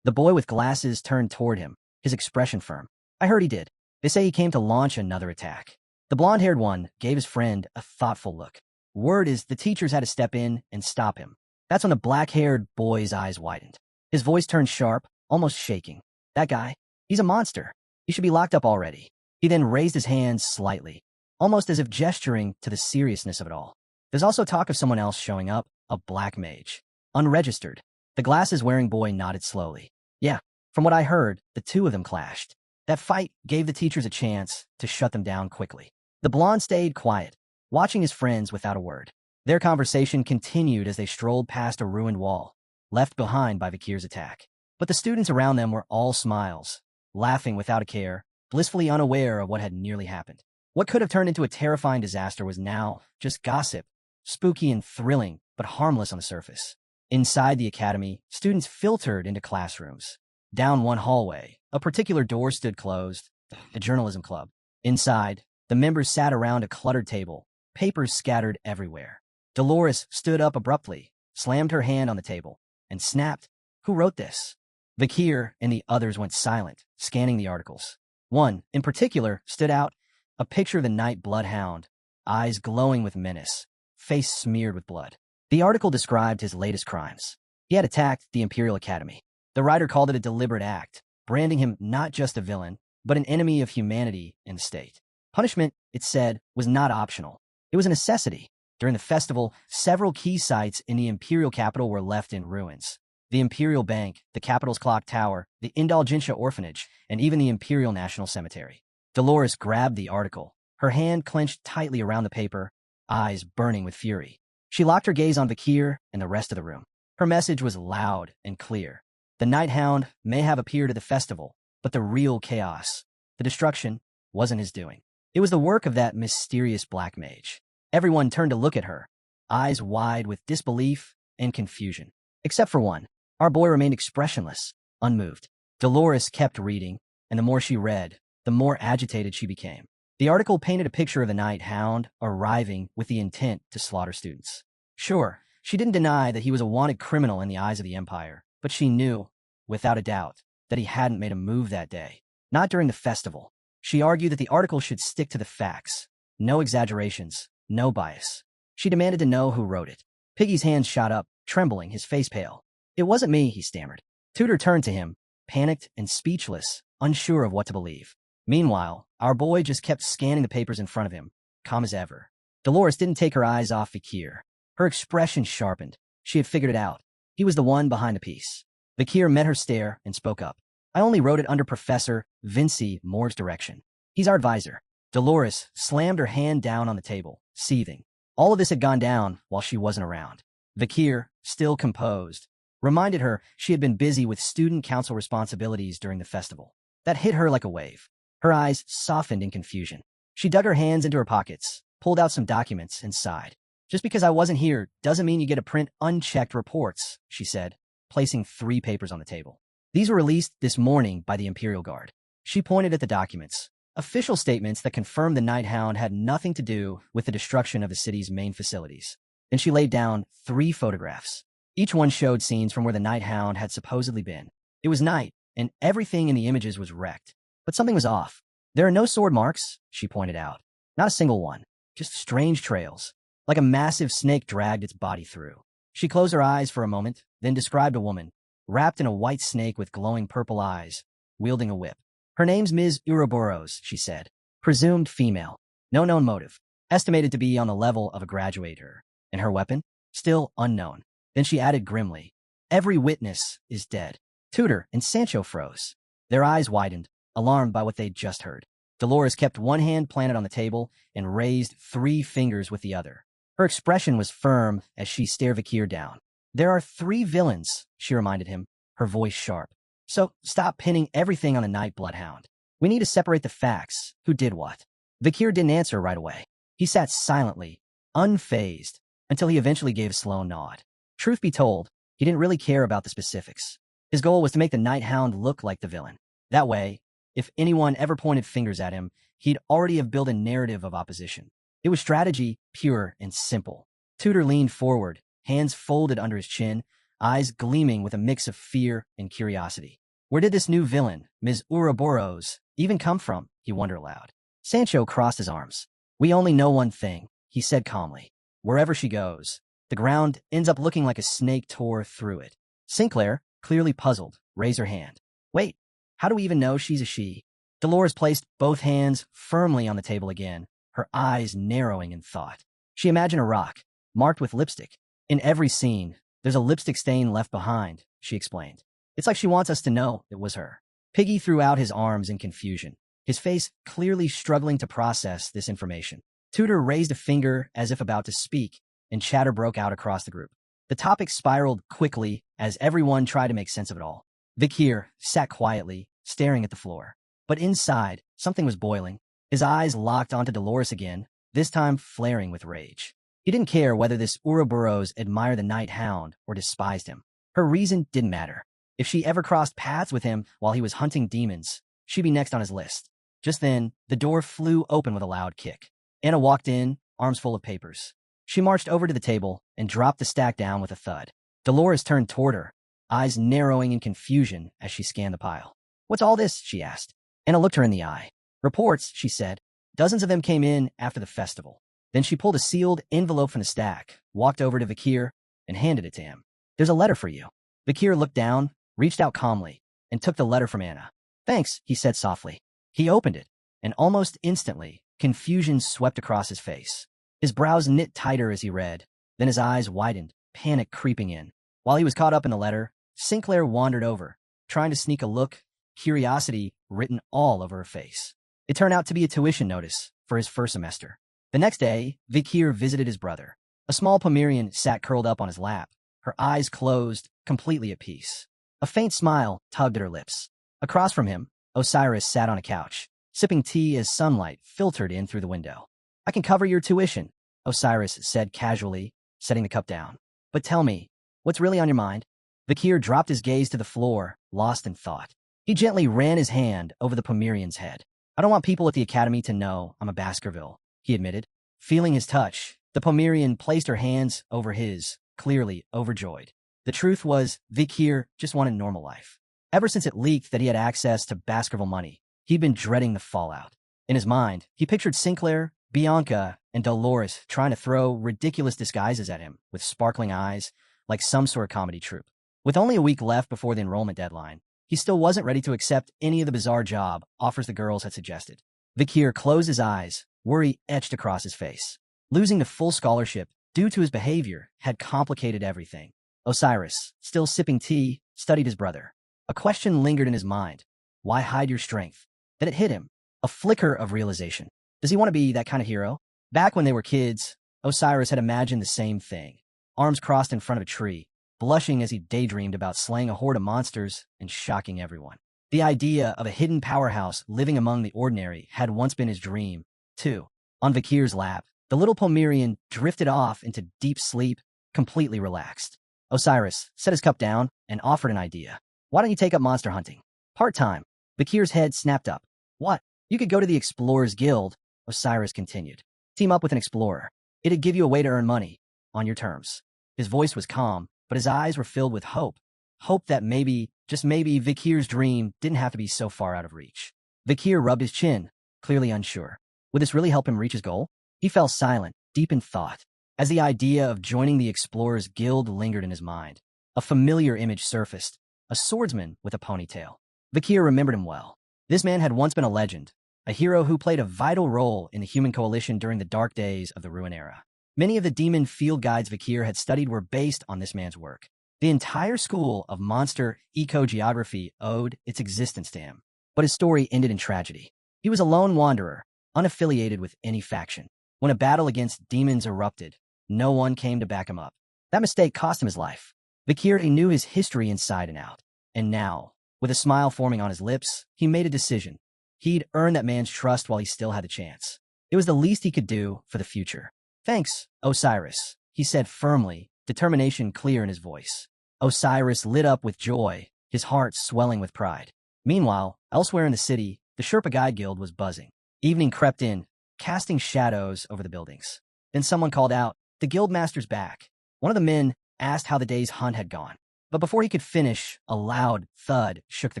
[SPEAKER 1] The boy with glasses turned toward him, his expression firm. "I heard he did. They say he came to launch another attack." The blonde-haired one gave his friend a thoughtful look. "Word is the teachers had to step in and stop him." That's when the black-haired boy's eyes widened. His voice turned sharp, almost shaking. "That guy, he's a monster. He should be locked up already." He then raised his hands slightly, almost as if gesturing to the seriousness of it all. There's also talk of someone else showing up, a black mage. Unregistered. The glasses-wearing boy nodded slowly. "Yeah, from what I heard, the 2 of them clashed. That fight gave the teachers a chance to shut them down quickly." The blonde stayed quiet, watching his friends without a word. Their conversation continued as they strolled past a ruined wall, left behind by Vakir's attack. But the students around them were all smiles, laughing without a care, blissfully unaware of what had nearly happened. What could have turned into a terrifying disaster was now just gossip, spooky and thrilling, but harmless on the surface. Inside the academy, students filtered into classrooms. Down one hallway, a particular door stood closed, the journalism club. Inside, the members sat around a cluttered table, papers scattered everywhere. Dolores stood up abruptly, slammed her hand on the table, and snapped, "Who wrote this?" Vakir and the others went silent, scanning the articles. One, in particular, stood out, a picture of the Night Bloodhound, eyes glowing with menace, face smeared with blood. The article described his latest crimes. He had attacked the Imperial Academy. The writer called it a deliberate act, branding him not just a villain, but an enemy of humanity and the state. Punishment, it said, was not optional. It was a necessity. During the festival, several key sites in the Imperial capital were left in ruins. The Imperial Bank, the capital's clock tower, the Indulgentia Orphanage, and even the Imperial National Cemetery. Dolores grabbed the article, her hand clenched tightly around the paper, eyes burning with fury. She locked her gaze on Vakir and the rest of the room. Her message was loud and clear. The Night Hound may have appeared at the festival, but the real chaos, the destruction, wasn't his doing. It was the work of that mysterious black mage. Everyone turned to look at her, eyes wide with disbelief and confusion. Except for one. Our boy remained expressionless, unmoved. Dolores kept reading, and the more she read, the more agitated she became. The article painted a picture of the Night Hound arriving with the intent to slaughter students. Sure, she didn't deny that he was a wanted criminal in the eyes of the Empire, but she knew, without a doubt, that he hadn't made a move that day. Not during the festival. She argued that the article should stick to the facts. No exaggerations, no bias. She demanded to know who wrote it. Piggy's hands shot up, trembling, his face pale. "It wasn't me," he stammered. Tudor turned to him, panicked and speechless, unsure of what to believe. Meanwhile, our boy just kept scanning the papers in front of him, calm as ever. Dolores didn't take her eyes off Vakir. Her expression sharpened. She had figured it out. He was the one behind the piece. Vakir met her stare and spoke up. I only wrote it under Professor Vinci Morg's direction. He's our advisor. Dolores slammed her hand down on the table, seething. All of this had gone down while she wasn't around. Vakir, still composed, reminded her she had been busy with student council responsibilities during the festival. That hit her like a wave. Her eyes softened in confusion. She dug her hands into her pockets, pulled out some documents, and sighed. Just because I wasn't here doesn't mean you get to print unchecked reports, she said, placing 3 papers on the table. These were released this morning by the Imperial Guard. She pointed at the documents. Official statements that confirmed the Night Hound had nothing to do with the destruction of the city's main facilities. Then she laid down 3 photographs. Each one showed scenes from where the Night Hound had supposedly been. It was night, and everything in the images was wrecked. But something was off. There are no sword marks, she pointed out. Not a single one. Just strange trails, like a massive snake dragged its body through. She closed her eyes for a moment, then described a woman, wrapped in a white snake with glowing purple eyes, wielding a whip. Her name's Ms. Ouroboros, she said. Presumed female. No known motive. Estimated to be on the level of a graduator. And her weapon? Still unknown. Then she added grimly, every witness is dead. Tudor and Sancho froze. Their eyes widened, alarmed by what they'd just heard. Dolores kept one hand planted on the table and raised 3 fingers with the other. Her expression was firm as she stared Vakir down. There are 3 villains, she reminded him, her voice sharp. So stop pinning everything on a night bloodhound. We need to separate the facts, who did what. Vakir didn't answer right away. He sat silently, unfazed, until he eventually gave a slow nod. Truth be told, he didn't really care about the specifics. His goal was to make the Night Hound look like the villain. That way, if anyone ever pointed fingers at him, he'd already have built a narrative of opposition. It was strategy, pure and simple. Tudor leaned forward, hands folded under his chin, eyes gleaming with a mix of fear and curiosity. Where did this new villain, Ms. Ouroboros, even come from? He wondered aloud. Sancho crossed his arms. We only know one thing, he said calmly. Wherever she goes, the ground ends up looking like a snake tore through it. Sinclair, clearly puzzled, raised her hand. Wait, how do we even know she's a she? Dolores placed both hands firmly on the table again, her eyes narrowing in thought. She imagined a rock, marked with lipstick. In every scene, there's a lipstick stain left behind, she explained. It's like she wants us to know it was her. Piggy threw out his arms in confusion, his face clearly struggling to process this information. Tudor raised a finger as if about to speak, and chatter broke out across the group. The topic spiraled quickly as everyone tried to make sense of it all. Vakir sat quietly, staring at the floor. But inside, something was boiling. His eyes locked onto Dolores again, this time flaring with rage. He didn't care whether this Ouroboros admired the Night Hound or despised him. Her reason didn't matter. If she ever crossed paths with him while he was hunting demons, she'd be next on his list. Just then, the door flew open with a loud kick. Anna walked in, arms full of papers. She marched over to the table and dropped the stack down with a thud. Dolores turned toward her, eyes narrowing in confusion as she scanned the pile. What's all this? She asked. Anna looked her in the eye. Reports, she said. Dozens of them came in after the festival. Then she pulled a sealed envelope from the stack, walked over to Vakir, and handed it to him. There's a letter for you. Vakir looked down, reached out calmly, and took the letter from Anna. Thanks, he said softly. He opened it, and almost instantly, confusion swept across his face. His brows knit tighter as he read, then his eyes widened, panic creeping in. While he was caught up in the letter, Sinclair wandered over, trying to sneak a look, curiosity written all over her face. It turned out to be a tuition notice for his first semester. The next day, Vakir visited his brother. A small Pomerian sat curled up on his lap, her eyes closed, completely at peace. A faint smile tugged at her lips. Across from him, Osiris sat on a couch, sipping tea as sunlight filtered in through the window. I can cover your tuition, Osiris said casually, setting the cup down. But tell me, what's really on your mind? Vakir dropped his gaze to the floor, lost in thought. He gently ran his hand over the Pomerian's head. I don't want people at the academy to know I'm a Baskerville, he admitted. Feeling his touch, the Pomerian placed her hands over his, clearly overjoyed. The truth was, Vakir just wanted normal life. Ever since it leaked that he had access to Baskerville money, he'd been dreading the fallout. In his mind, he pictured Sinclair, Bianca, and Dolores trying to throw ridiculous disguises at him with sparkling eyes, like some sort of comedy troupe. With only a week left before the enrollment deadline, he still wasn't ready to accept any of the bizarre job offers the girls had suggested. Vakir closed his eyes, worry etched across his face. Losing the full scholarship due to his behavior had complicated everything. Osiris, still sipping tea, studied his brother. A question lingered in his mind. Why hide your strength? Then it hit him. A flicker of realization. Does he want to be that kind of hero? Back when they were kids, Osiris had imagined the same thing. Arms crossed in front of a tree, blushing as he daydreamed about slaying a horde of monsters and shocking everyone. The idea of a hidden powerhouse living among the ordinary had once been his dream, too. On Vakir's lap, the little Pomerian drifted off into deep sleep, completely relaxed. Osiris set his cup down and offered an idea. Why don't you take up monster hunting? Part-time. Vakir's head snapped up. What? You could go to the Explorers Guild, Osiris continued. Team up with an explorer. It'd give you a way to earn money, on your terms. His voice was calm, but his eyes were filled with hope. Hope that maybe, just maybe, Vakir's dream didn't have to be so far out of reach. Vakir rubbed his chin, clearly unsure. Would this really help him reach his goal? He fell silent, deep in thought. As the idea of joining the Explorers Guild lingered in his mind, a familiar image surfaced, a swordsman with a ponytail. Vakir remembered him well. This man had once been a legend, a hero who played a vital role in the human coalition during the dark days of the Ruin Era. Many of the demon field guides Vakir had studied were based on this man's work. The entire school of monster ecogeography owed its existence to him. But his story ended in tragedy. He was a lone wanderer, unaffiliated with any faction. When a battle against demons erupted, no one came to back him up. That mistake cost him his life. Vakir knew his history inside and out. And now, with a smile forming on his lips, he made a decision. He'd earned that man's trust while he still had the chance. It was the least he could do for the future. Thanks, Osiris, he said firmly, determination clear in his voice. Osiris lit up with joy, his heart swelling with pride. Meanwhile, elsewhere in the city, the Sherpa Guide Guild was buzzing. Evening crept in, casting shadows over the buildings. Then someone called out, "The Guildmaster's back." One of the men asked how the day's hunt had gone. But before he could finish, a loud thud shook the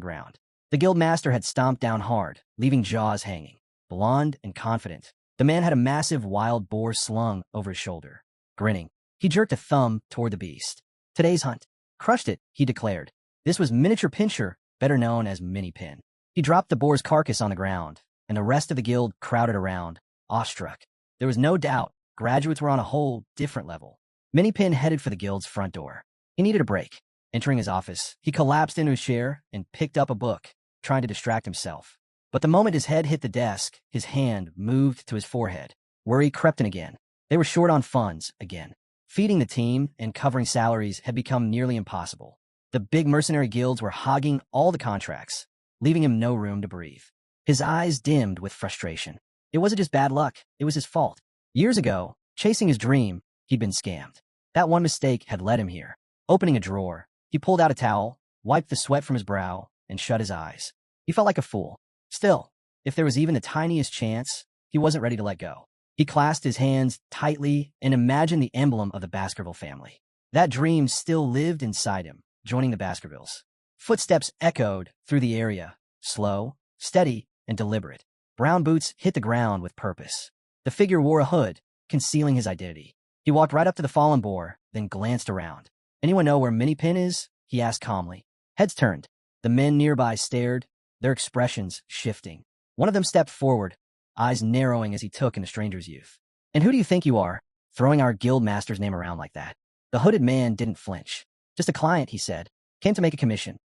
[SPEAKER 1] ground. The Guildmaster had stomped down hard, leaving jaws hanging. Blond and confident, the man had a massive wild boar slung over his shoulder. Grinning, he jerked a thumb toward the beast. Today's hunt. Crushed it, he declared. This was Miniature Pincher, better known as Mini Pin. He dropped the boar's carcass on the ground, and the rest of the guild crowded around, awestruck. There was no doubt graduates were on a whole different level. Mini Pin headed for the guild's front door. He needed a break. Entering his office, he collapsed into his chair and picked up a book, trying to distract himself. But the moment his head hit the desk, his hand moved to his forehead. Worry crept in again. They were short on funds, again. Feeding the team and covering salaries had become nearly impossible. The big mercenary guilds were hogging all the contracts, leaving him no room to breathe. His eyes dimmed with frustration. It wasn't just bad luck, it was his fault. Years ago, chasing his dream, he'd been scammed. That one mistake had led him here. Opening a drawer, he pulled out a towel, wiped the sweat from his brow, and shut his eyes. He felt like a fool. Still, if there was even the tiniest chance, he wasn't ready to let go. He clasped his hands tightly and imagined the emblem of the Baskerville family. That dream still lived inside him, joining the Baskervilles. Footsteps echoed through the area, slow, steady, and deliberate. Brown boots hit the ground with purpose. The figure wore a hood, concealing his identity. He walked right up to the fallen boar, then glanced around. "Anyone know where Mini Pin is?" he asked calmly. Heads turned. The men nearby stared, their expressions shifting. One of them stepped forward, eyes narrowing as he took in the stranger's youth. "And who do you think you are, throwing our guild master's name around like that?" The hooded man didn't flinch. "Just a client," he said. "Came to make a commission."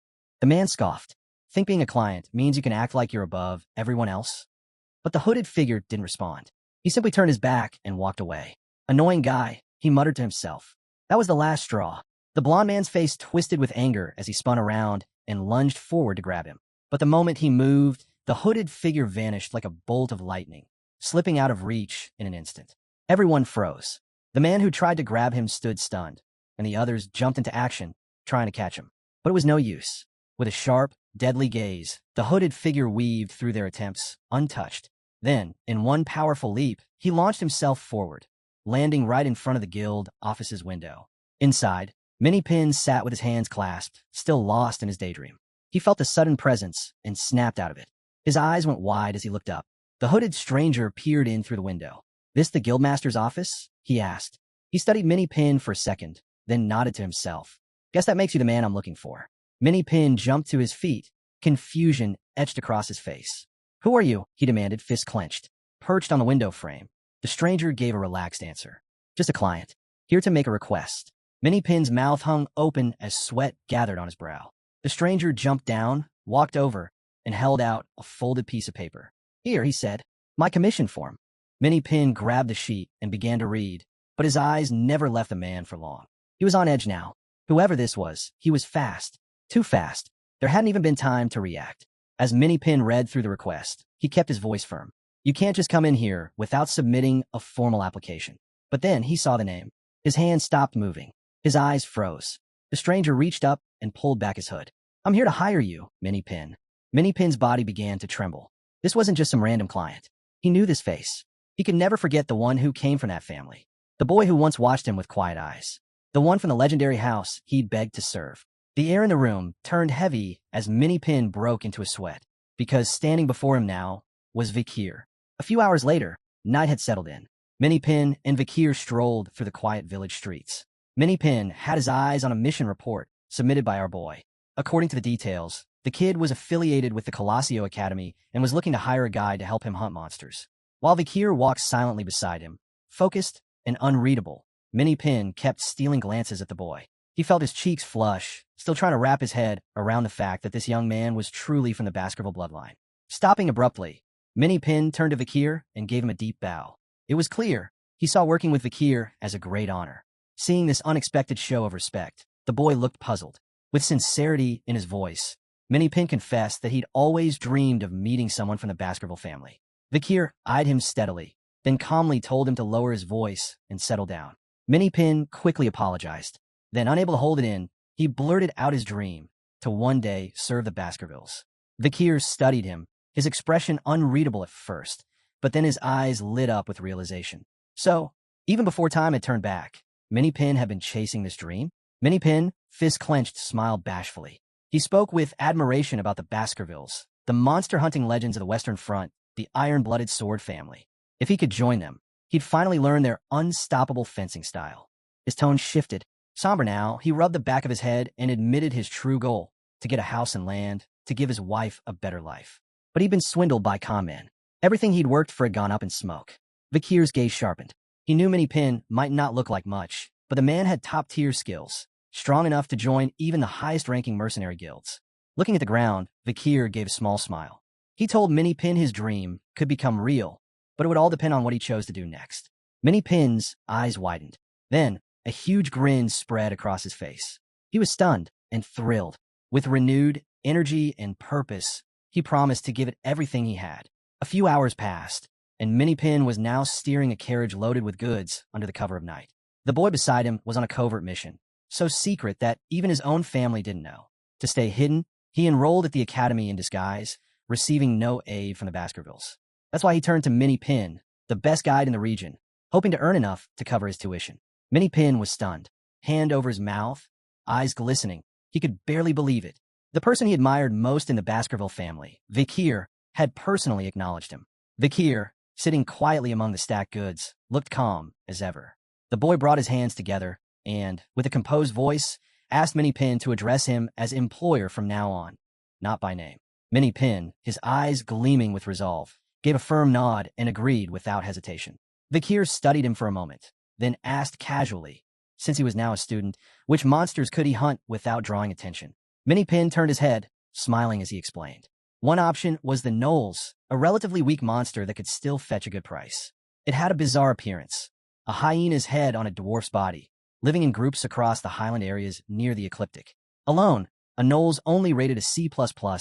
[SPEAKER 1] The man scoffed. "Think being a client means you can act like you're above everyone else?" But the hooded figure didn't respond. He simply turned his back and walked away. "Annoying guy," he muttered to himself. That was the last straw. The blond man's face twisted with anger as he spun around and lunged forward to grab him. But the moment he moved, the hooded figure vanished like a bolt of lightning, slipping out of reach in an instant. Everyone froze. The man who tried to grab him stood stunned, and the others jumped into action, trying to catch him. But it was no use. With a sharp, deadly gaze, the hooded figure weaved through their attempts, untouched. Then, in one powerful leap, he launched himself forward, landing right in front of the guild office's window. Inside, Mini Pin sat with his hands clasped, still lost in his daydream. He felt a sudden presence and snapped out of it. His eyes went wide as he looked up. The hooded stranger peered in through the window. "This the guildmaster's office?" he asked. He studied Mini Pin for a second, then nodded to himself. "Guess that makes you the man I'm looking for." Mini Pin jumped to his feet, confusion etched across his face. "Who are you?" he demanded, fist clenched. Perched on the window frame, the stranger gave a relaxed answer. "Just a client. Here to make a request." Mini Pin's mouth hung open as sweat gathered on his brow. The stranger jumped down, walked over, and held out a folded piece of paper. "Here," he said, "my commission form." Minnie Pin grabbed the sheet and began to read, but his eyes never left the man for long. He was on edge now. Whoever this was, he was fast. Too fast. There hadn't even been time to react. As Minnie Pin read through the request, he kept his voice firm. "You can't just come in here without submitting a formal application." But then he saw the name. His hand stopped moving. His eyes froze. The stranger reached up and pulled back his hood. "I'm here to hire you, Minnie Pin." Minnie Pin's body began to tremble. This wasn't just some random client. He knew this face. He could never forget the one who came from that family. The boy who once watched him with quiet eyes. The one from the legendary house he'd begged to serve. The air in the room turned heavy as Minnie Pin broke into a sweat, because standing before him now was Vakir. A few hours later, night had settled in. Minnie Pin and Vakir strolled through the quiet village streets. Minnie Pin had his eyes on a mission report submitted by our boy. According to the details, the kid was affiliated with the Colossio Academy and was looking to hire a guide to help him hunt monsters. While Vakir walked silently beside him, focused and unreadable, Minnie Pin kept stealing glances at the boy. He felt his cheeks flush, still trying to wrap his head around the fact that this young man was truly from the Baskerville bloodline. Stopping abruptly, Minnie Pin turned to Vakir and gave him a deep bow. It was clear he saw working with Vakir as a great honor. Seeing this unexpected show of respect, the boy looked puzzled. With sincerity in his voice, Minnie Pin confessed that he'd always dreamed of meeting someone from the Baskerville family. Vakir eyed him steadily, then calmly told him to lower his voice and settle down. Minnie Pin quickly apologized. Then, unable to hold it in, he blurted out his dream to one day serve the Baskervilles. Vakir studied him, his expression unreadable at first, but then his eyes lit up with realization. So, even before time had turned back, Minnie Pin had been chasing this dream? Minnie Pin, fist clenched, smiled bashfully. He spoke with admiration about the Baskervilles, the monster-hunting legends of the Western Front, the iron-blooded sword family. If he could join them, he'd finally learn their unstoppable fencing style. His tone shifted. Somber now, he rubbed the back of his head and admitted his true goal, to get a house and land, to give his wife a better life. But he'd been swindled by con men. Everything he'd worked for had gone up in smoke. Vakir's gaze sharpened. He knew Minnie Pin might not look like much, but the man had top-tier skills, strong enough to join even the highest-ranking mercenary guilds. Looking at the ground, Vakir gave a small smile. He told Minnie Pin his dream could become real, but it would all depend on what he chose to do next. Minnie Pin's eyes widened. Then, a huge grin spread across his face. He was stunned and thrilled. With renewed energy and purpose, he promised to give it everything he had. A few hours passed, and Minnie Pin was now steering a carriage loaded with goods under the cover of night. The boy beside him was on a covert mission, so secret that even his own family didn't know. To stay hidden, he enrolled at the academy in disguise, receiving no aid from the Baskervilles. That's why he turned to Minnie Pin, the best guide in the region, hoping to earn enough to cover his tuition. Minnie Pin was stunned, hand over his mouth, eyes glistening. He could barely believe it. The person he admired most in the Baskerville family, Vakir, had personally acknowledged him. Vakir, sitting quietly among the stacked goods, looked calm as ever. The boy brought his hands together and, with a composed voice, asked Minnie Pin to address him as employer from now on, not by name. Minnie Pin, his eyes gleaming with resolve, gave a firm nod and agreed without hesitation. Vakir studied him for a moment, then asked casually, since he was now a student, which monsters could he hunt without drawing attention. Minnie Pin turned his head, smiling as he explained. One option was the Gnolls, a relatively weak monster that could still fetch a good price. It had a bizarre appearance, a hyena's head on a dwarf's body, living in groups across the highland areas near the ecliptic. Alone, a Gnoll's only rated a C++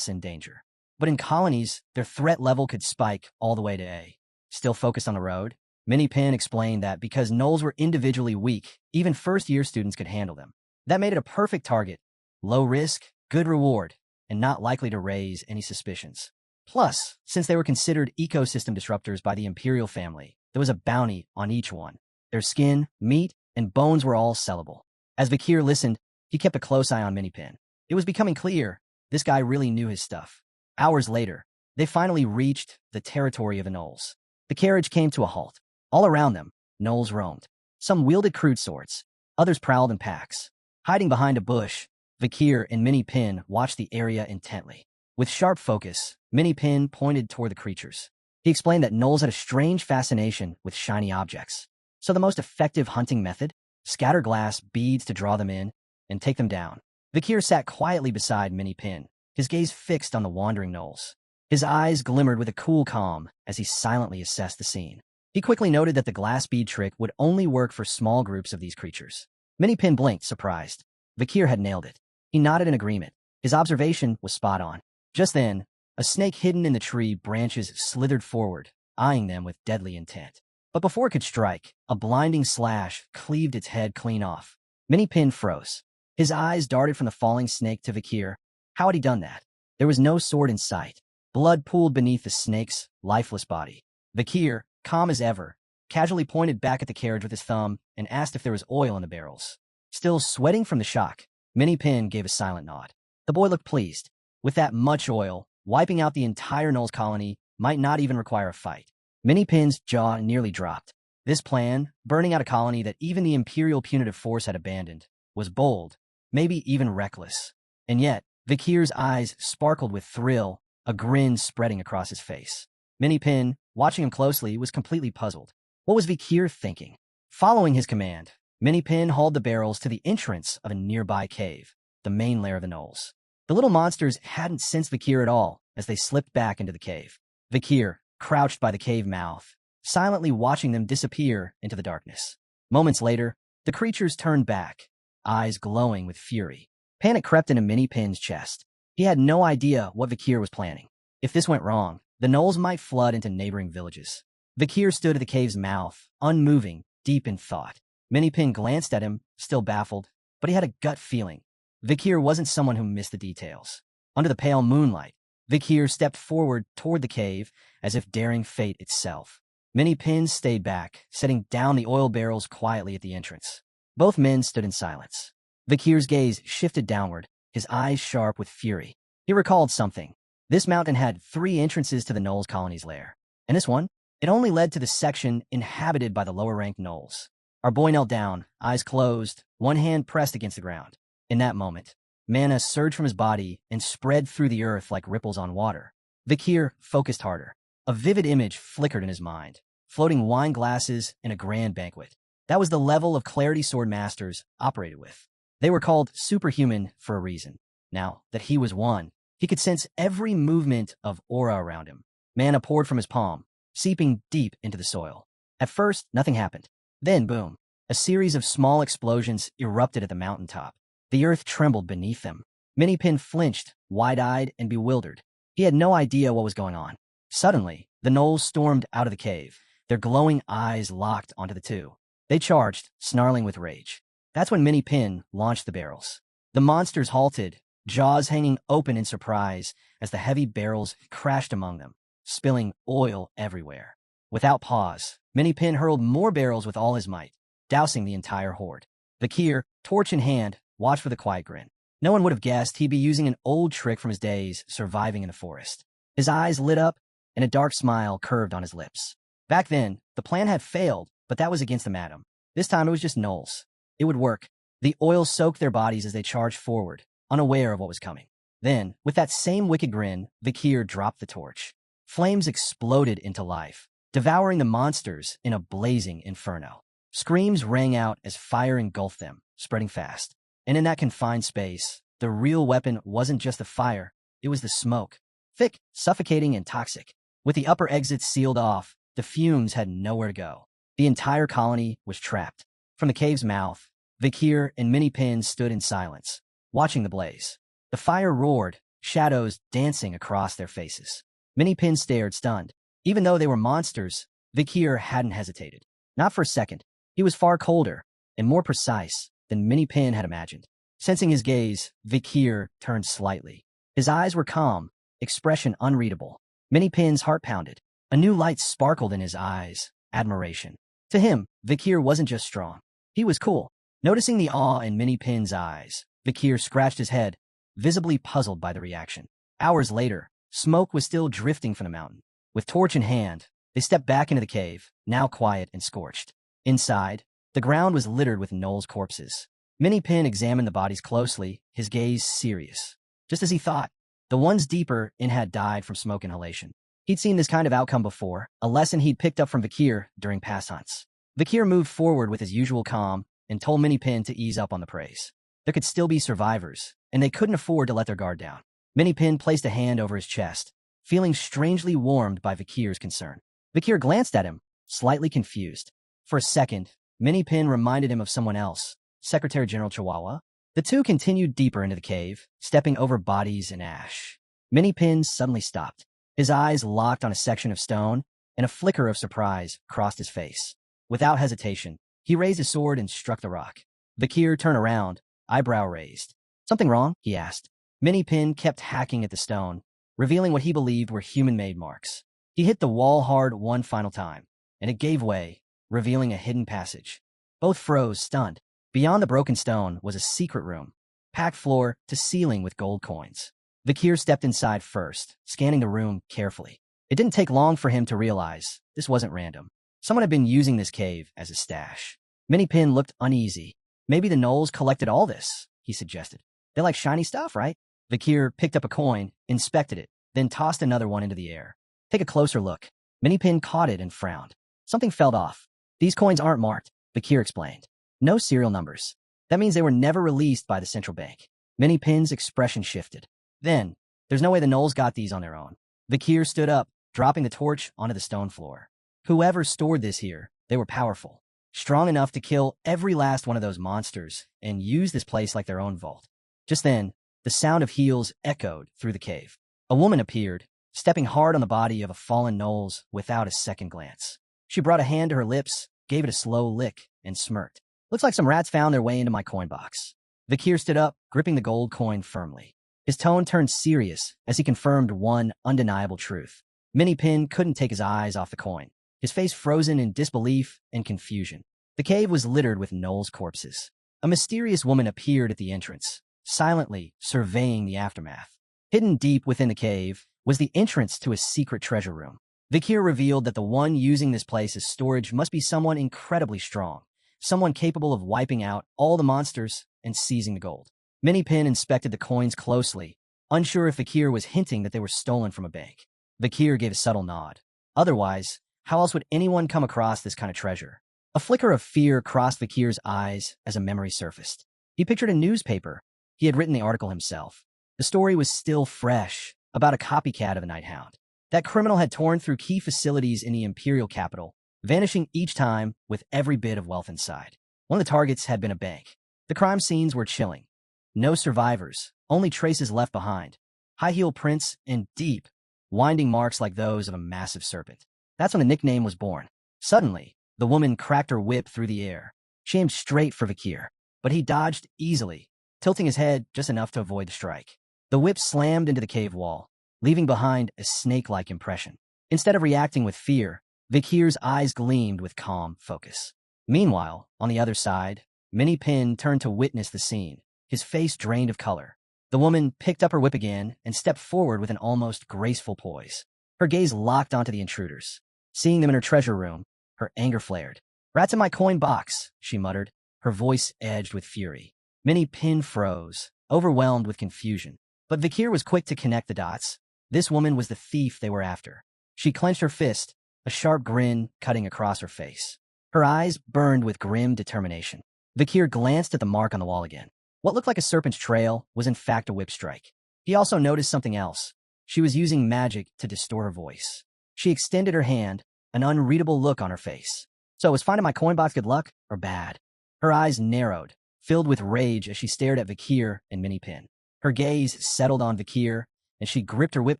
[SPEAKER 1] in danger. But in colonies, their threat level could spike all the way to A. Still focused on the road, Minnie Pin explained that because Gnolls were individually weak, even first-year students could handle them. That made it a perfect target. Low risk, good reward, and not likely to raise any suspicions. Plus, since they were considered ecosystem disruptors by the Imperial family, there was a bounty on each one. Their skin, meat, and bones were all sellable. As Vakir listened, he kept a close eye on Minnie Pin. It was becoming clear this guy really knew his stuff. Hours later, they finally reached the territory of the Gnolls. The carriage came to a halt. All around them, Gnolls roamed. Some wielded crude swords. Others prowled in packs. Hiding behind a bush, Vakir and Minnie Pin watched the area intently. With sharp focus, Minnie Pin pointed toward the creatures. He explained that Gnolls had a strange fascination with shiny objects. So the most effective hunting method? Scatter glass beads to draw them in and take them down. Vakir sat quietly beside Minnie Pin, his gaze fixed on the wandering gnolls. His eyes glimmered with a cool calm as he silently assessed the scene. He quickly noted that the glass bead trick would only work for small groups of these creatures. Minnie Pin blinked, surprised. Vakir had nailed it. He nodded in agreement. His observation was spot on. Just then, a snake hidden in the tree branches slithered forward, eyeing them with deadly intent. But before it could strike, a blinding slash cleaved its head clean off. Minnie Pin froze. His eyes darted from the falling snake to Vakir. How had he done that? There was no sword in sight. Blood pooled beneath the snake's lifeless body. Vakir, calm as ever, casually pointed back at the carriage with his thumb and asked if there was oil in the barrels. Still sweating from the shock, Minnie Pin gave a silent nod. The boy looked pleased. With that much oil, wiping out the entire Gnoll's colony might not even require a fight. Minnie Pin's jaw nearly dropped. This plan, burning out a colony that even the Imperial Punitive Force had abandoned, was bold, maybe even reckless. And yet, Vakir's eyes sparkled with thrill, a grin spreading across his face. Minnie Pin, watching him closely, was completely puzzled. What was Vakir thinking? Following his command, Minnie Pin hauled the barrels to the entrance of a nearby cave, the main lair of the gnolls. The little monsters hadn't sensed Vakir at all as they slipped back into the cave. Vakir, crouched by the cave mouth, silently watching them disappear into the darkness. Moments later, the creatures turned back, eyes glowing with fury. Panic crept into Minnie Pin's chest. He had no idea what Vakir was planning. If this went wrong, the gnolls might flood into neighboring villages. Vakir stood at the cave's mouth, unmoving, deep in thought. Minnie Pin glanced at him, still baffled, but he had a gut feeling. Vakir wasn't someone who missed the details. Under the pale moonlight, Vakir stepped forward toward the cave as if daring fate itself. Minnie Pin stayed back, setting down the oil barrels quietly at the entrance. Both men stood in silence. Vakir's gaze shifted downward, his eyes sharp with fury. He recalled something. This mountain had 3 entrances to the Gnoll's colony's lair. And this one? It only led to the section inhabited by the lower-ranked Gnolls. Our boy knelt down, eyes closed, one hand pressed against the ground. In that moment, mana surged from his body and spread through the earth like ripples on water. Vakir focused harder. A vivid image flickered in his mind. Floating wine glasses in a grand banquet. That was the level of clarity Swordmasters operated with. They were called superhuman for a reason. Now that he was one, he could sense every movement of aura around him. Mana poured from his palm, seeping deep into the soil. At first, nothing happened. Then, boom, a series of small explosions erupted at the mountaintop. The earth trembled beneath them. Minnie Pin flinched, wide-eyed and bewildered. He had no idea what was going on. Suddenly, the gnolls stormed out of the cave, their glowing eyes locked onto the two. They charged, snarling with rage. That's when Minnie Pin launched the barrels. The monsters halted, jaws hanging open in surprise as the heavy barrels crashed among them, spilling oil everywhere. Without pause, Minnie Pin hurled more barrels with all his might, dousing the entire horde. Vakir, torch in hand, watched with a quiet grin. No one would have guessed he'd be using an old trick from his days surviving in the forest. His eyes lit up, and a dark smile curved on his lips. Back then, the plan had failed, but that was against the madam. This time it was just gnolls. It would work. The oil soaked their bodies as they charged forward, unaware of what was coming. Then, with that same wicked grin, Vakir dropped the torch. Flames exploded into life, devouring the monsters in a blazing inferno. Screams rang out as fire engulfed them, spreading fast. And in that confined space, the real weapon wasn't just the fire, it was the smoke. Thick, suffocating, and toxic. With the upper exits sealed off, the fumes had nowhere to go. The entire colony was trapped. From the cave's mouth, Vakir and Minnie Pin stood in silence, watching the blaze. The fire roared, shadows dancing across their faces. Minnie Pin stared, stunned. Even though they were monsters, Vakir hadn't hesitated. Not for a second. He was far colder and more precise than Minnie Pin had imagined. Sensing his gaze, Vakir turned slightly. His eyes were calm, expression unreadable. Minnie Pin's heart pounded. A new light sparkled in his eyes, admiration. To him, Vakir wasn't just strong. He was cool. Noticing the awe in Minnie Pin's eyes, Vakir scratched his head, visibly puzzled by the reaction. Hours later, smoke was still drifting from the mountain. With torch in hand, they stepped back into the cave, now quiet and scorched. Inside, the ground was littered with gnolls' corpses. Minnie Pin examined the bodies closely, his gaze serious. Just as he thought, the ones deeper in had died from smoke inhalation. He'd seen this kind of outcome before, a lesson he'd picked up from Vakir during past hunts. Vakir moved forward with his usual calm and told Minnie Pin to ease up on the praise. There could still be survivors, and they couldn't afford to let their guard down. Minipin placed a hand over his chest, feeling strangely warmed by Vakir's concern. Vakir glanced at him, slightly confused. For a second, Minipin reminded him of someone else, Secretary General Chihuahua. The two continued deeper into the cave, stepping over bodies and ash. Minipin suddenly stopped. His eyes locked on a section of stone, and a flicker of surprise crossed his face. Without hesitation, he raised his sword and struck the rock. Vakir turned around, eyebrow raised. "Something wrong?" he asked. Minipin kept hacking at the stone, revealing what he believed were human-made marks. He hit the wall hard one final time, and it gave way, revealing a hidden passage. Both froze, stunned. Beyond the broken stone was a secret room, packed floor to ceiling with gold coins. Vakir stepped inside first, scanning the room carefully. It didn't take long for him to realize this wasn't random. Someone had been using this cave as a stash. Minipin looked uneasy. "Maybe the gnolls collected all this," he suggested. "They like shiny stuff, right?" Vakir picked up a coin, inspected it, then tossed another one into the air. "Take a closer look." Minipin caught it and frowned. Something fell off. "These coins aren't marked," Vakir explained. "No serial numbers. That means they were never released by the central bank." Minipin's expression shifted. "Then, there's no way the gnolls got these on their own." Vakir stood up, dropping the torch onto the stone floor. "Whoever stored this here, they were powerful. Strong enough to kill every last one of those monsters and use this place like their own vault." Just then, the sound of heels echoed through the cave. A woman appeared, stepping hard on the body of a fallen gnolls without a second glance. She brought a hand to her lips, gave it a slow lick, and smirked. "Looks like some rats found their way into my coin box." Vakir stood up, gripping the gold coin firmly. His tone turned serious as he confirmed one undeniable truth. Minipin couldn't take his eyes off the coin, his face frozen in disbelief and confusion. The cave was littered with gnolls' corpses. A mysterious woman appeared at the entrance, silently surveying the aftermath. Hidden deep within the cave was the entrance to a secret treasure room. Vakir revealed that the one using this place as storage must be someone incredibly strong, someone capable of wiping out all the monsters and seizing the gold. Minipin inspected the coins closely, unsure if Vakir was hinting that they were stolen from a bank. Vakir gave a subtle nod. Otherwise, how else would anyone come across this kind of treasure? A flicker of fear crossed Vakir's eyes as a memory surfaced. He pictured a newspaper. He had written the article himself. The story was still fresh, about a copycat of a night hound. That criminal had torn through key facilities in the imperial capital, vanishing each time with every bit of wealth inside. One of the targets had been a bank. The crime scenes were chilling. No survivors, only traces left behind. High-heel prints and deep, winding marks like those of a massive serpent. That's when the nickname was born. Suddenly, the woman cracked her whip through the air. She aimed straight for Vakir, but he dodged easily, tilting his head just enough to avoid the strike. The whip slammed into the cave wall, leaving behind a snake-like impression. Instead of reacting with fear, Vakir's eyes gleamed with calm focus. Meanwhile, on the other side, Minipin turned to witness the scene, his face drained of color. The woman picked up her whip again and stepped forward with an almost graceful poise. Her gaze locked onto the intruders. Seeing them in her treasure room, her anger flared. "Rats in my coin box," she muttered, her voice edged with fury. Minipin froze, overwhelmed with confusion. But Vakir was quick to connect the dots. This woman was the thief they were after. She clenched her fist, a sharp grin cutting across her face. Her eyes burned with grim determination. Vakir glanced at the mark on the wall again. What looked like a serpent's trail was in fact a whip strike. He also noticed something else. She was using magic to distort her voice. She extended her hand, an unreadable look on her face. "So, was finding my coin box good luck, or bad?" Her eyes narrowed, filled with rage as she stared at Vakir and Minipin. Her gaze settled on Vakir, and she gripped her whip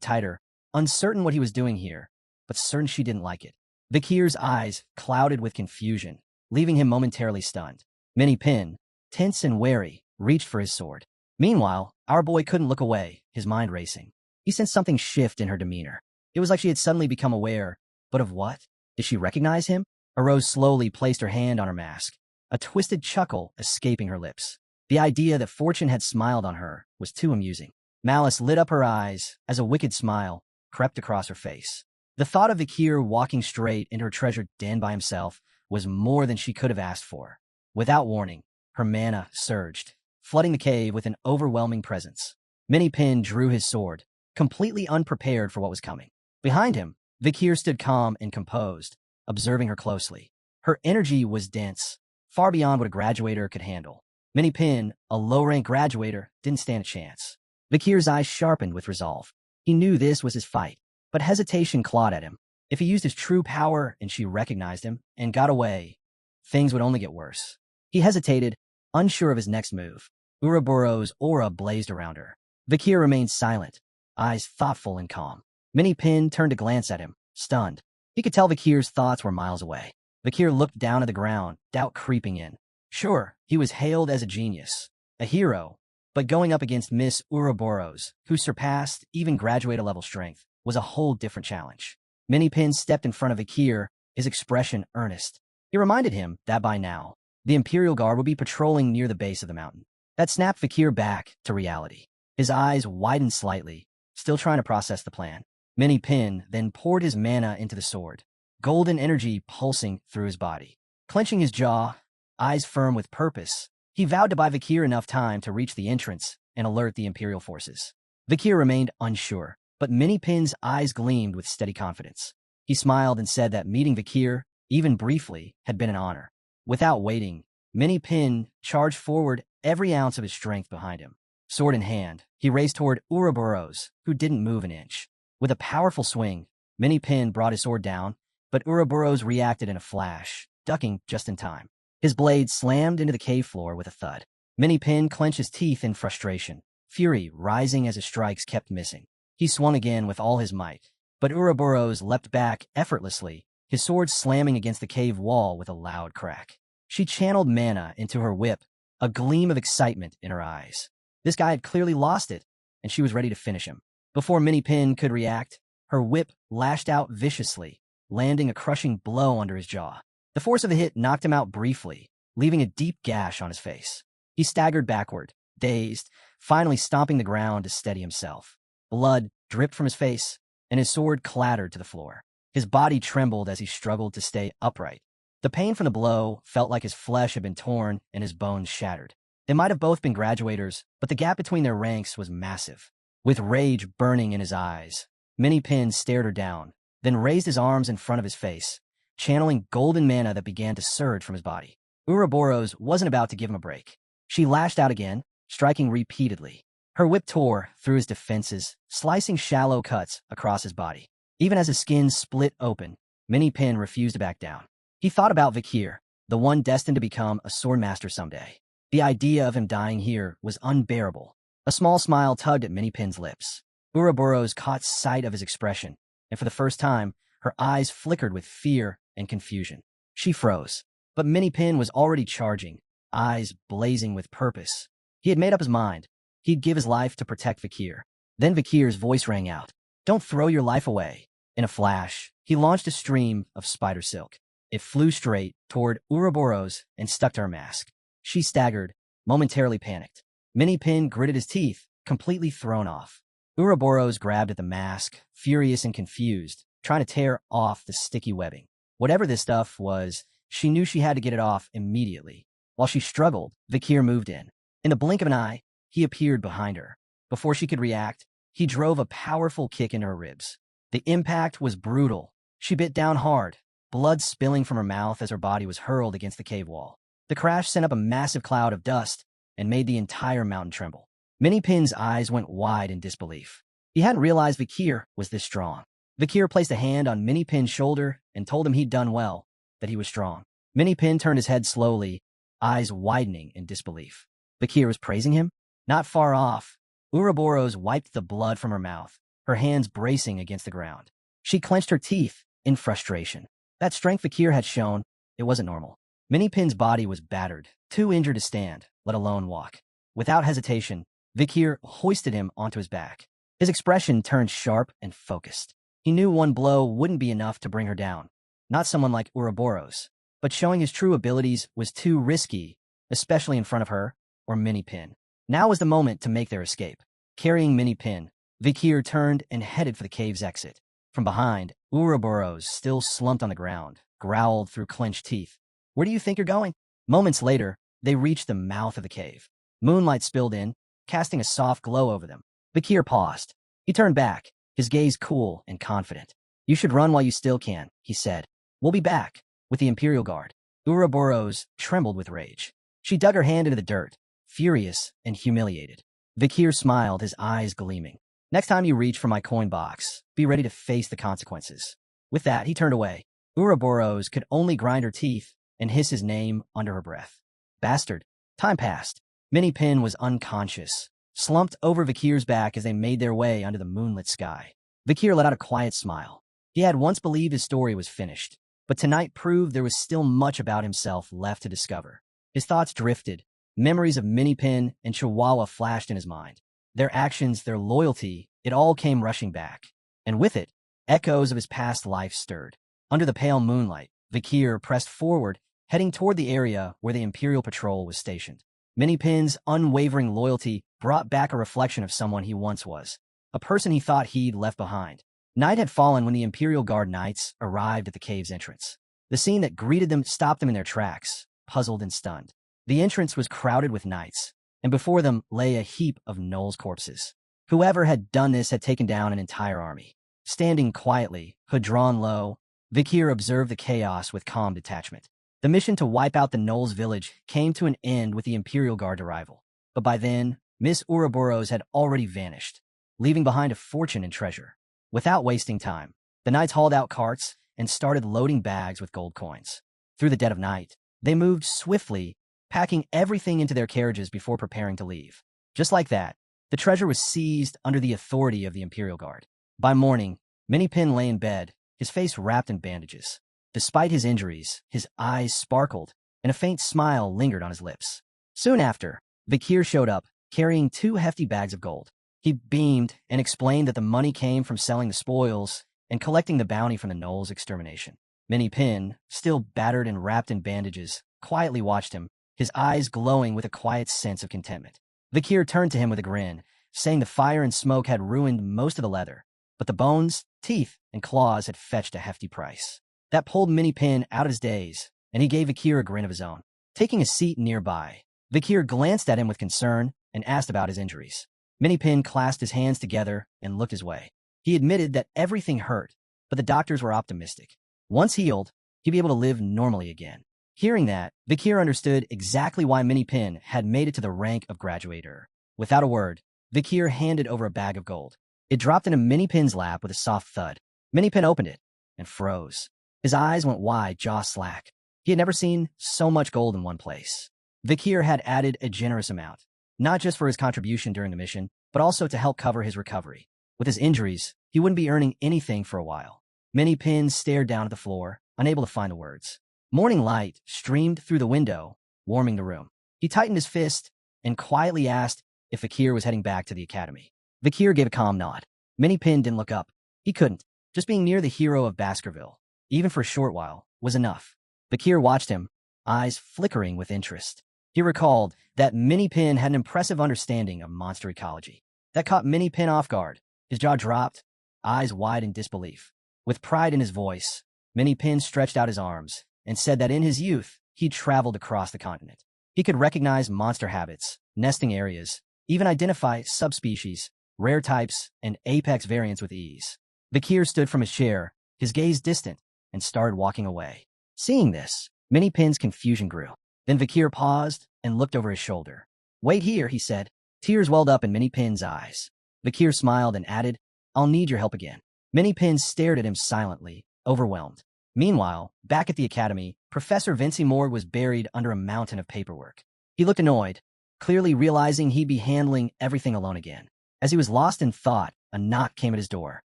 [SPEAKER 1] tighter, uncertain what he was doing here, but certain she didn't like it. Vakir's eyes clouded with confusion, leaving him momentarily stunned. Minipin, tense and wary, reached for his sword. Meanwhile, our boy couldn't look away, his mind racing. He sensed something shift in her demeanor. It was like she had suddenly become aware. But of what? Did she recognize him? Rose slowly placed her hand on her mask, a twisted chuckle escaping her lips. The idea that fortune had smiled on her was too amusing. Malice lit up her eyes as a wicked smile crept across her face. The thought of Vakir walking straight into her treasured den by himself was more than she could have asked for. Without warning, her mana surged, flooding the cave with an overwhelming presence. Minipin drew his sword, completely unprepared for what was coming. Behind him, Vakir stood calm and composed, observing her closely. Her energy was dense, far beyond what a graduator could handle. Minipin, a low-rank graduator, didn't stand a chance. Vakir's eyes sharpened with resolve. He knew this was his fight, but hesitation clawed at him. If he used his true power and she recognized him and got away, things would only get worse. He hesitated, unsure of his next move. Ouroboros' aura blazed around her. Vakir remained silent, eyes thoughtful and calm. Minipin turned to glance at him, stunned. He could tell Vakir's thoughts were miles away. Vakir looked down at the ground, doubt creeping in. Sure, he was hailed as a genius, a hero, but going up against Miss Ouroboros, who surpassed even graduate-level strength, was a whole different challenge. Minipin stepped in front of Vakir, his expression earnest. He reminded him that by now, the Imperial Guard would be patrolling near the base of the mountain. That snapped Vakir back to reality. His eyes widened slightly, still trying to process the plan. Minipin then poured his mana into the sword, golden energy pulsing through his body. Clenching his jaw, eyes firm with purpose, he vowed to buy Vakir enough time to reach the entrance and alert the Imperial forces. Vakir remained unsure, but Minipin's eyes gleamed with steady confidence. He smiled and said that meeting Vakir, even briefly, had been an honor. Without waiting, Minipin charged forward, every ounce of his strength behind him. Sword in hand, he raced toward Ouroboros, who didn't move an inch. With a powerful swing, Minipin brought his sword down, but Ouroboros reacted in a flash, ducking just in time. His blade slammed into the cave floor with a thud. Minipin clenched his teeth in frustration, fury rising as his strikes kept missing. He swung again with all his might, but Ouroboros leapt back effortlessly, his sword slamming against the cave wall with a loud crack. She channeled mana into her whip, a gleam of excitement in her eyes. This guy had clearly lost it, and she was ready to finish him. Before Minipin could react, her whip lashed out viciously, landing a crushing blow under his jaw. The force of the hit knocked him out briefly, leaving a deep gash on his face. He staggered backward, dazed, finally stomping the ground to steady himself. Blood dripped from his face, and his sword clattered to the floor. His body trembled as he struggled to stay upright. The pain from the blow felt like his flesh had been torn and his bones shattered. They might have both been graduators, but the gap between their ranks was massive. With rage burning in his eyes, Minipin stared her down, then raised his arms in front of his face, channeling golden mana that began to surge from his body. Ouroboros wasn't about to give him a break. She lashed out again, striking repeatedly. Her whip tore through his defenses, slicing shallow cuts across his body. Even as his skin split open, Minipin refused to back down. He thought about Vakir, the one destined to become a swordmaster someday. The idea of him dying here was unbearable. A small smile tugged at Minipin's lips. Ouroboros caught sight of his expression, and for the first time, her eyes flickered with fear and confusion. She froze, but Minipin was already charging, eyes blazing with purpose. He had made up his mind. He'd give his life to protect Vakir. Then Vakir's voice rang out. "Don't throw your life away." In a flash, he launched a stream of spider silk. It flew straight toward Ouroboros and stuck to her mask. She staggered, momentarily panicked. Minipin gritted his teeth, completely thrown off. Ouroboros grabbed at the mask, furious and confused, trying to tear off the sticky webbing. Whatever this stuff was, she knew she had to get it off immediately. While she struggled, Vakir moved in. In the blink of an eye, he appeared behind her. Before she could react, he drove a powerful kick into her ribs. The impact was brutal. She bit down hard, blood spilling from her mouth as her body was hurled against the cave wall. The crash sent up a massive cloud of dust and made the entire mountain tremble. Minipin's eyes went wide in disbelief. He hadn't realized Vakir was this strong. Vakir placed a hand on Minipin's shoulder and told him he'd done well, that he was strong. Minipin turned his head slowly, eyes widening in disbelief. Vakir was praising him? Not far off. Ouroboros wiped the blood from her mouth, her hands bracing against the ground. She clenched her teeth in frustration. That strength Vakir had shown, it wasn't normal. Minipin's body was battered, too injured to stand, let alone walk. Without hesitation, Vakir hoisted him onto his back. His expression turned sharp and focused. He knew one blow wouldn't be enough to bring her down. Not someone like Ouroboros. But showing his true abilities was too risky, especially in front of her or Minipin. Now was the moment to make their escape. Carrying Minipin, Vakir turned and headed for the cave's exit. From behind, Ouroboros, still slumped on the ground, growled through clenched teeth. "Where do you think you're going?" Moments later, they reached the mouth of the cave. Moonlight spilled in, casting a soft glow over them. Vakir paused. He turned back, his gaze cool and confident. "You should run while you still can," he said. "We'll be back with the Imperial Guard." Ouroboros trembled with rage. She dug her hand into the dirt, furious and humiliated. Vakir smiled, his eyes gleaming. Next time you reach for my coin box, be ready to face the consequences. With that, he turned away. Ouroboros could only grind her teeth and hiss his name under her breath. Bastard. Time passed. Minnie Pin was unconscious, slumped over Vakir's back as they made their way under the moonlit sky. Vakir let out a quiet smile. He had once believed his story was finished, but tonight proved there was still much about himself left to discover. His thoughts drifted. Memories of Minnie Pin and Chihuahua flashed in his mind. Their actions, their loyalty, it all came rushing back. And with it, echoes of his past life stirred. Under the pale moonlight, Vakir pressed forward, heading toward the area where the Imperial Patrol was stationed. Minnie Pin's unwavering loyalty brought back a reflection of someone he once was, a person he thought he'd left behind. Night had fallen when the Imperial Guard Knights arrived at the cave's entrance. The scene that greeted them stopped them in their tracks, puzzled and stunned. The entrance was crowded with knights, and before them lay a heap of gnolls' corpses. Whoever had done this had taken down an entire army. Standing quietly, hood drawn low, Vakir observed the chaos with calm detachment. The mission to wipe out the gnolls' village came to an end with the Imperial Guard arrival. But by then, Miss Ouroboros had already vanished, leaving behind a fortune in treasure. Without wasting time, the knights hauled out carts and started loading bags with gold coins. Through the dead of night, they moved swiftly, packing everything into their carriages before preparing to leave. Just like that, the treasure was seized under the authority of the Imperial Guard. By morning, Minnie Pin lay in bed, his face wrapped in bandages. Despite his injuries, his eyes sparkled, and a faint smile lingered on his lips. Soon after, Vakir showed up, carrying 2 hefty bags of gold. He beamed and explained that the money came from selling the spoils and collecting the bounty from the gnolls' extermination. Minnie Pin, still battered and wrapped in bandages, quietly watched him, his eyes glowing with a quiet sense of contentment. Vakir turned to him with a grin, saying the fire and smoke had ruined most of the leather, but the bones, teeth, and claws had fetched a hefty price. That pulled Minnie Pin out of his daze, and he gave Vakir a grin of his own. Taking a seat nearby, Vakir glanced at him with concern and asked about his injuries. Minnie Pin clasped his hands together and looked his way. He admitted that everything hurt, but the doctors were optimistic. Once healed, he'd be able to live normally again. Hearing that, Vakir understood exactly why Minnie Pin had made it to the rank of graduator. Without a word, Vakir handed over a bag of gold. It dropped into Minnie Pin's lap with a soft thud. Minnie Pin opened it and froze. His eyes went wide, jaw slack. He had never seen so much gold in one place. Vakir had added a generous amount, not just for his contribution during the mission, but also to help cover his recovery. With his injuries, he wouldn't be earning anything for a while. Minnie Pin stared down at the floor, unable to find the words. Morning light streamed through the window, warming the room. He tightened his fist and quietly asked if Vakir was heading back to the academy. Vakir gave a calm nod. Minnie Pin didn't look up. He couldn't. Just being near the hero of Baskerville, even for a short while, was enough. Vakir watched him, eyes flickering with interest. He recalled that Minnie Pin had an impressive understanding of monster ecology. That caught Minnie Pin off guard. His jaw dropped, eyes wide in disbelief. With pride in his voice, Minnie Pin stretched out his arms and said that in his youth, he'd traveled across the continent. He could recognize monster habits, nesting areas, even identify subspecies, rare types, and apex variants with ease. Vakir stood from his chair, his gaze distant, and started walking away. Seeing this, Minnie Pin's confusion grew. Then Vakir paused and looked over his shoulder. "Wait here," he said. Tears welled up in Minnie Pin's eyes. Vakir smiled and added, "I'll need your help again." Minnie Pin stared at him silently, overwhelmed. Meanwhile, back at the academy, Professor Vinci Morg was buried under a mountain of paperwork. He looked annoyed, clearly realizing he'd be handling everything alone again. As he was lost in thought, a knock came at his door.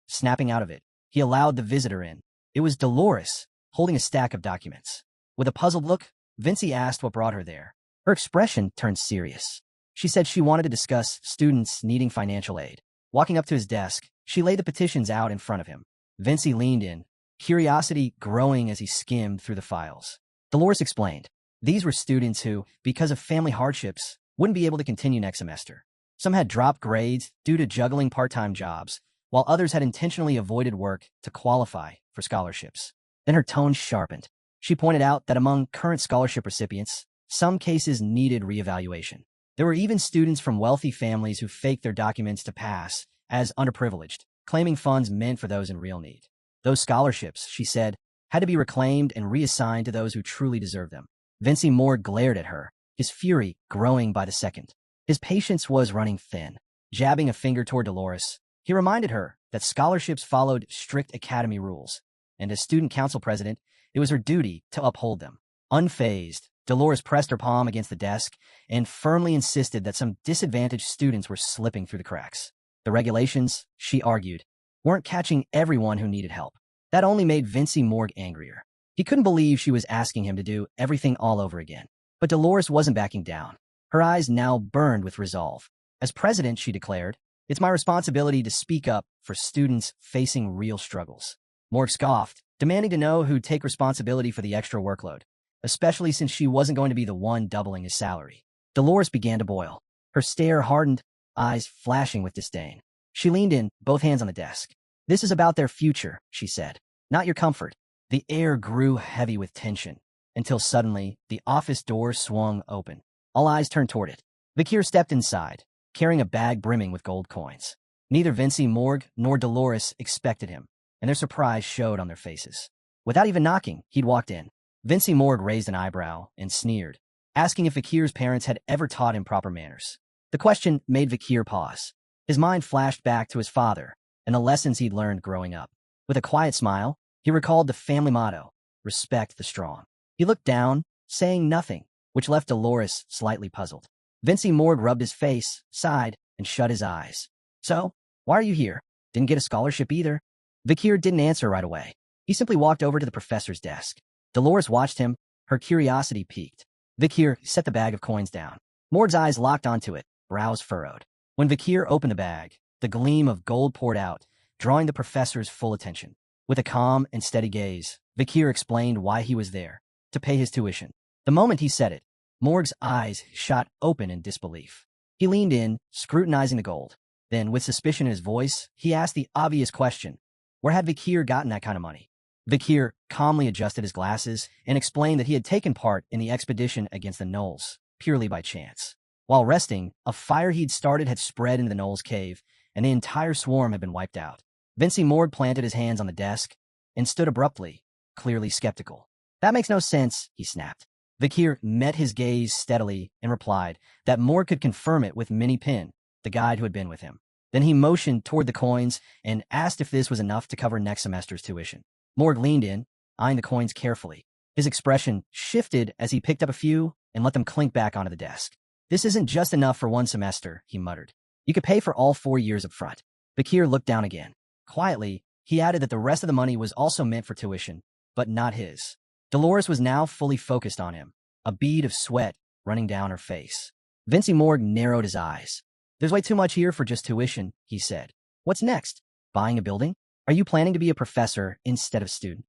[SPEAKER 1] Snapping out of it, he allowed the visitor in. It was Dolores, holding a stack of documents. With a puzzled look, Vinci asked what brought her there. Her expression turned serious. She said she wanted to discuss students needing financial aid. Walking up to his desk, she laid the petitions out in front of him. Vinci leaned in, curiosity growing as he skimmed through the files. Dolores explained. These were students who, because of family hardships, wouldn't be able to continue next semester. Some had dropped grades due to juggling part-time jobs, while others had intentionally avoided work to qualify for scholarships. Then her tone sharpened. She pointed out that among current scholarship recipients, some cases needed reevaluation. There were even students from wealthy families who faked their documents to pass as underprivileged, claiming funds meant for those in real need. Those scholarships, she said, had to be reclaimed and reassigned to those who truly deserved them. Vinci Morg glared at her, his fury growing by the second. His patience was running thin. Jabbing a finger toward Dolores, he reminded her that scholarships followed strict academy rules, and as student council president, it was her duty to uphold them. Unfazed, Dolores pressed her palm against the desk and firmly insisted that some disadvantaged students were slipping through the cracks. The regulations, she argued, weren't catching everyone who needed help. That only made Vincey Morg angrier. He couldn't believe she was asking him to do everything all over again. But Dolores wasn't backing down. Her eyes now burned with resolve. As president, she declared, it's my responsibility to speak up for students facing real struggles. Morg scoffed, demanding to know who'd take responsibility for the extra workload, especially since she wasn't going to be the one doubling his salary. Dolores began to boil. Her stare hardened, eyes flashing with disdain. She leaned in, both hands on the desk. This is about their future, she said, not your comfort. The air grew heavy with tension, until suddenly the office door swung open. All eyes turned toward it. Vakir stepped inside, carrying a bag brimming with gold coins. Neither Vincey Morg nor Dolores expected him, and their surprise showed on their faces. Without even knocking, he'd walked in. Vincey Morg raised an eyebrow and sneered, asking if Vakir's parents had ever taught him proper manners. The question made Vakir pause. His mind flashed back to his father and the lessons he'd learned growing up. With a quiet smile, he recalled the family motto, respect the strong. He looked down, saying nothing, which left Dolores slightly puzzled. Vincey Morg rubbed his face, sighed, and shut his eyes. So, why are you here? Didn't get a scholarship either? Vakir didn't answer right away. He simply walked over to the professor's desk. Dolores watched him, her curiosity piqued. Vakir set the bag of coins down. Morg's eyes locked onto it, brows furrowed. When Vakir opened the bag, the gleam of gold poured out, drawing the professor's full attention. With a calm and steady gaze, Vakir explained why he was there, to pay his tuition. The moment he said it, Morg's eyes shot open in disbelief. He leaned in, scrutinizing the gold. Then, with suspicion in his voice, he asked the obvious question, where had Vakir gotten that kind of money? Vakir calmly adjusted his glasses and explained that he had taken part in the expedition against the Gnolls, purely by chance. While resting, a fire he'd started had spread into the Gnolls' cave, and the entire swarm had been wiped out. Vincey Morg planted his hands on the desk and stood abruptly, clearly skeptical. That makes no sense, he snapped. Vakir met his gaze steadily and replied that Morg could confirm it with Minnie Pin, the guide who had been with him. Then he motioned toward the coins and asked if this was enough to cover next semester's tuition. Morg leaned in, eyeing the coins carefully. His expression shifted as he picked up a few and let them clink back onto the desk. This isn't just enough for one semester, he muttered. You could pay for all 4 years up front. Vakir looked down again. Quietly, he added that the rest of the money was also meant for tuition, but not his. Dolores was now fully focused on him, a bead of sweat running down her face. Vincey Morg narrowed his eyes. There's way too much here for just tuition, he said. What's next? Buying a building? Are you planning to be a professor instead of student?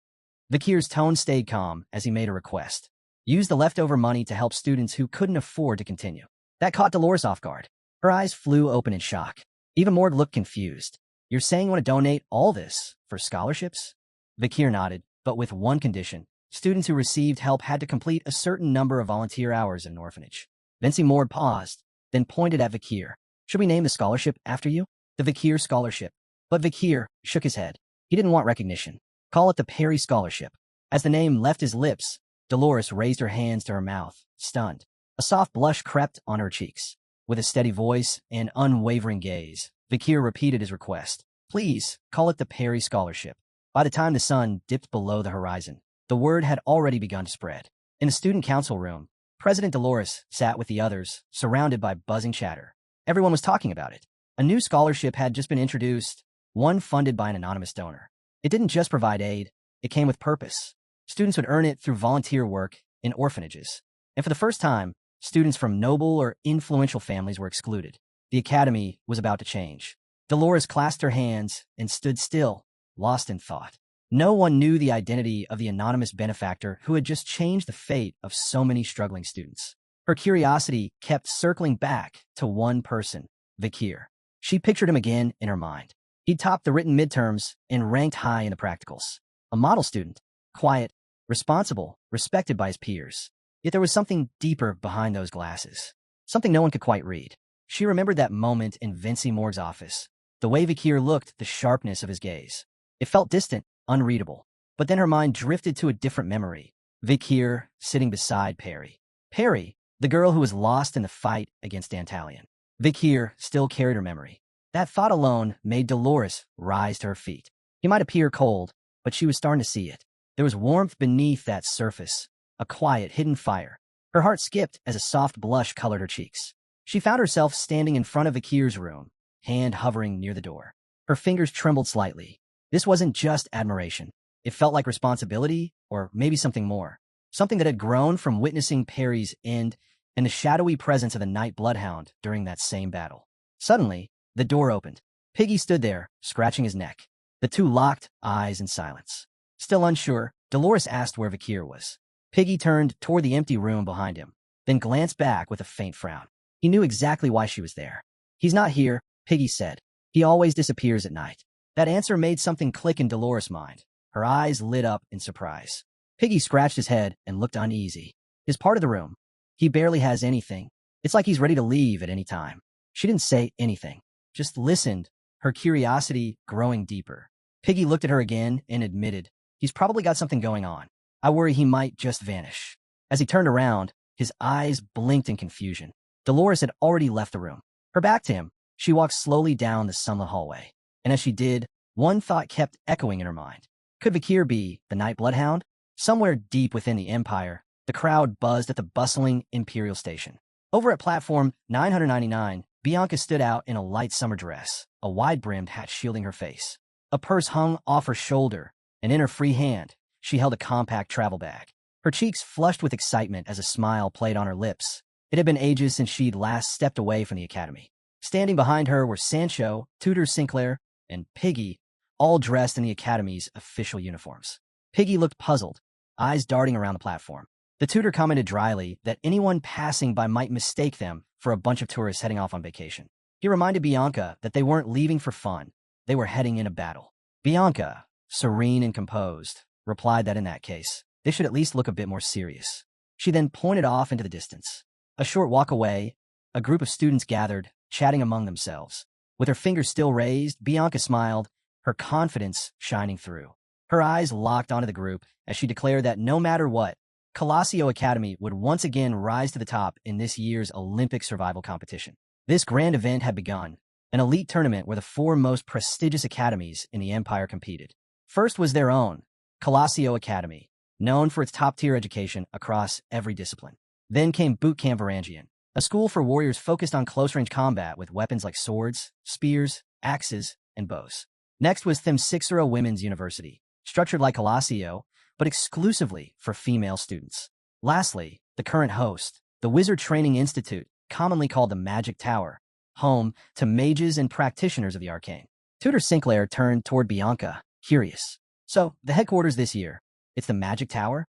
[SPEAKER 1] Vakir's tone stayed calm as he made a request. Use the leftover money to help students who couldn't afford to continue. That caught Dolores off guard. Her eyes flew open in shock. Even Morg looked confused. You're saying you want to donate all this for scholarships? Vakir nodded, but with one condition. Students who received help had to complete a certain number of volunteer hours in an orphanage. Vincey Morg paused, then pointed at Vakir. Should we name the scholarship after you? The Vakir Scholarship. But Vakir shook his head. He didn't want recognition. Call it the Perry Scholarship. As the name left his lips, Dolores raised her hands to her mouth, stunned. A soft blush crept on her cheeks. With a steady voice and unwavering gaze, Vakir repeated his request. Please, call it the Perry Scholarship. By the time the sun dipped below the horizon, the word had already begun to spread. In the student council room, President Dolores sat with the others, surrounded by buzzing chatter. Everyone was talking about it. A new scholarship had just been introduced, one funded by an anonymous donor. It didn't just provide aid, it came with purpose. Students would earn it through volunteer work in orphanages. And for the first time, students from noble or influential families were excluded. The academy was about to change. Dolores clasped her hands and stood still, lost in thought. No one knew the identity of the anonymous benefactor who had just changed the fate of so many struggling students. Her curiosity kept circling back to one person, Vakir. She pictured him again in her mind. He'd topped the written midterms and ranked high in the practicals. A model student, quiet, responsible, respected by his peers. Yet there was something deeper behind those glasses, something no one could quite read. She remembered that moment in Vincey Morg's office, the way Vakir looked, the sharpness of his gaze. It felt distant, unreadable. But then her mind drifted to a different memory. Vakir sitting beside Perry. Perry, The girl who was lost in the fight against Dantalion. Vakir still carried her memory. That thought alone made Dolores rise to her feet. He might appear cold, but she was starting to see it. There was warmth beneath that surface, a quiet, hidden fire. Her heart skipped as a soft blush colored her cheeks. She found herself standing in front of Vakir's room, hand hovering near the door. Her fingers trembled slightly. This wasn't just admiration. It felt like responsibility, or maybe something more. Something that had grown from witnessing Perry's end and the shadowy presence of the Night Bloodhound during that same battle. Suddenly, the door opened. Piggy stood there, scratching his neck. The two locked eyes in silence. Still unsure, Dolores asked where Vakir was. Piggy turned toward the empty room behind him, then glanced back with a faint frown. He knew exactly why she was there. "He's not here," Piggy said. "He always disappears at night." That answer made something click in Dolores' mind. Her eyes lit up in surprise. Piggy scratched his head and looked uneasy. His part of the room. He barely has anything. It's like he's ready to leave at any time. She didn't say anything, just listened, her curiosity growing deeper. Piggy looked at her again and admitted, "He's probably got something going on. I worry he might just vanish." As he turned around, his eyes blinked in confusion. Dolores had already left the room. Her back to him, she walked slowly down the sunlit hallway. And as she did, one thought kept echoing in her mind. Could Vakir be the Night Bloodhound? Somewhere deep within the Empire, the crowd buzzed at the bustling Imperial station. Over at platform 999, Bianca stood out in a light summer dress, a wide-brimmed hat shielding her face. A purse hung off her shoulder, and in her free hand, she held a compact travel bag. Her cheeks flushed with excitement as a smile played on her lips. It had been ages since she'd last stepped away from the academy. Standing behind her were Sancho, Tutor Sinclair, and Piggy, all dressed in the academy's official uniforms. Piggy looked puzzled, eyes darting around the platform. The tutor commented dryly that anyone passing by might mistake them for a bunch of tourists heading off on vacation. He reminded Bianca that they weren't leaving for fun. They were heading in a battle. Bianca, serene and composed, replied that in that case, they should at least look a bit more serious. She then pointed off into the distance. A short walk away, a group of students gathered, chatting among themselves. With her fingers still raised, Bianca smiled, her confidence shining through. Her eyes locked onto the group as she declared that no matter what, Colosseo Academy would once again rise to the top in this year's Olympic survival competition. This grand event had begun, an elite tournament where the four most prestigious academies in the Empire competed. First was their own, Colosseo Academy, known for its top-tier education across every discipline. Then came Boot Camp Varangian, a school for warriors focused on close-range combat with weapons like swords, spears, axes, and bows. Next was Themsixera Women's University, structured like Colosseo, but exclusively for female students. Lastly, the current host, the Wizard Training Institute, commonly called the Magic Tower, home to mages and practitioners of the arcane. Tutor Sinclair turned toward Bianca, curious. "So, the headquarters this year, it's the Magic Tower?"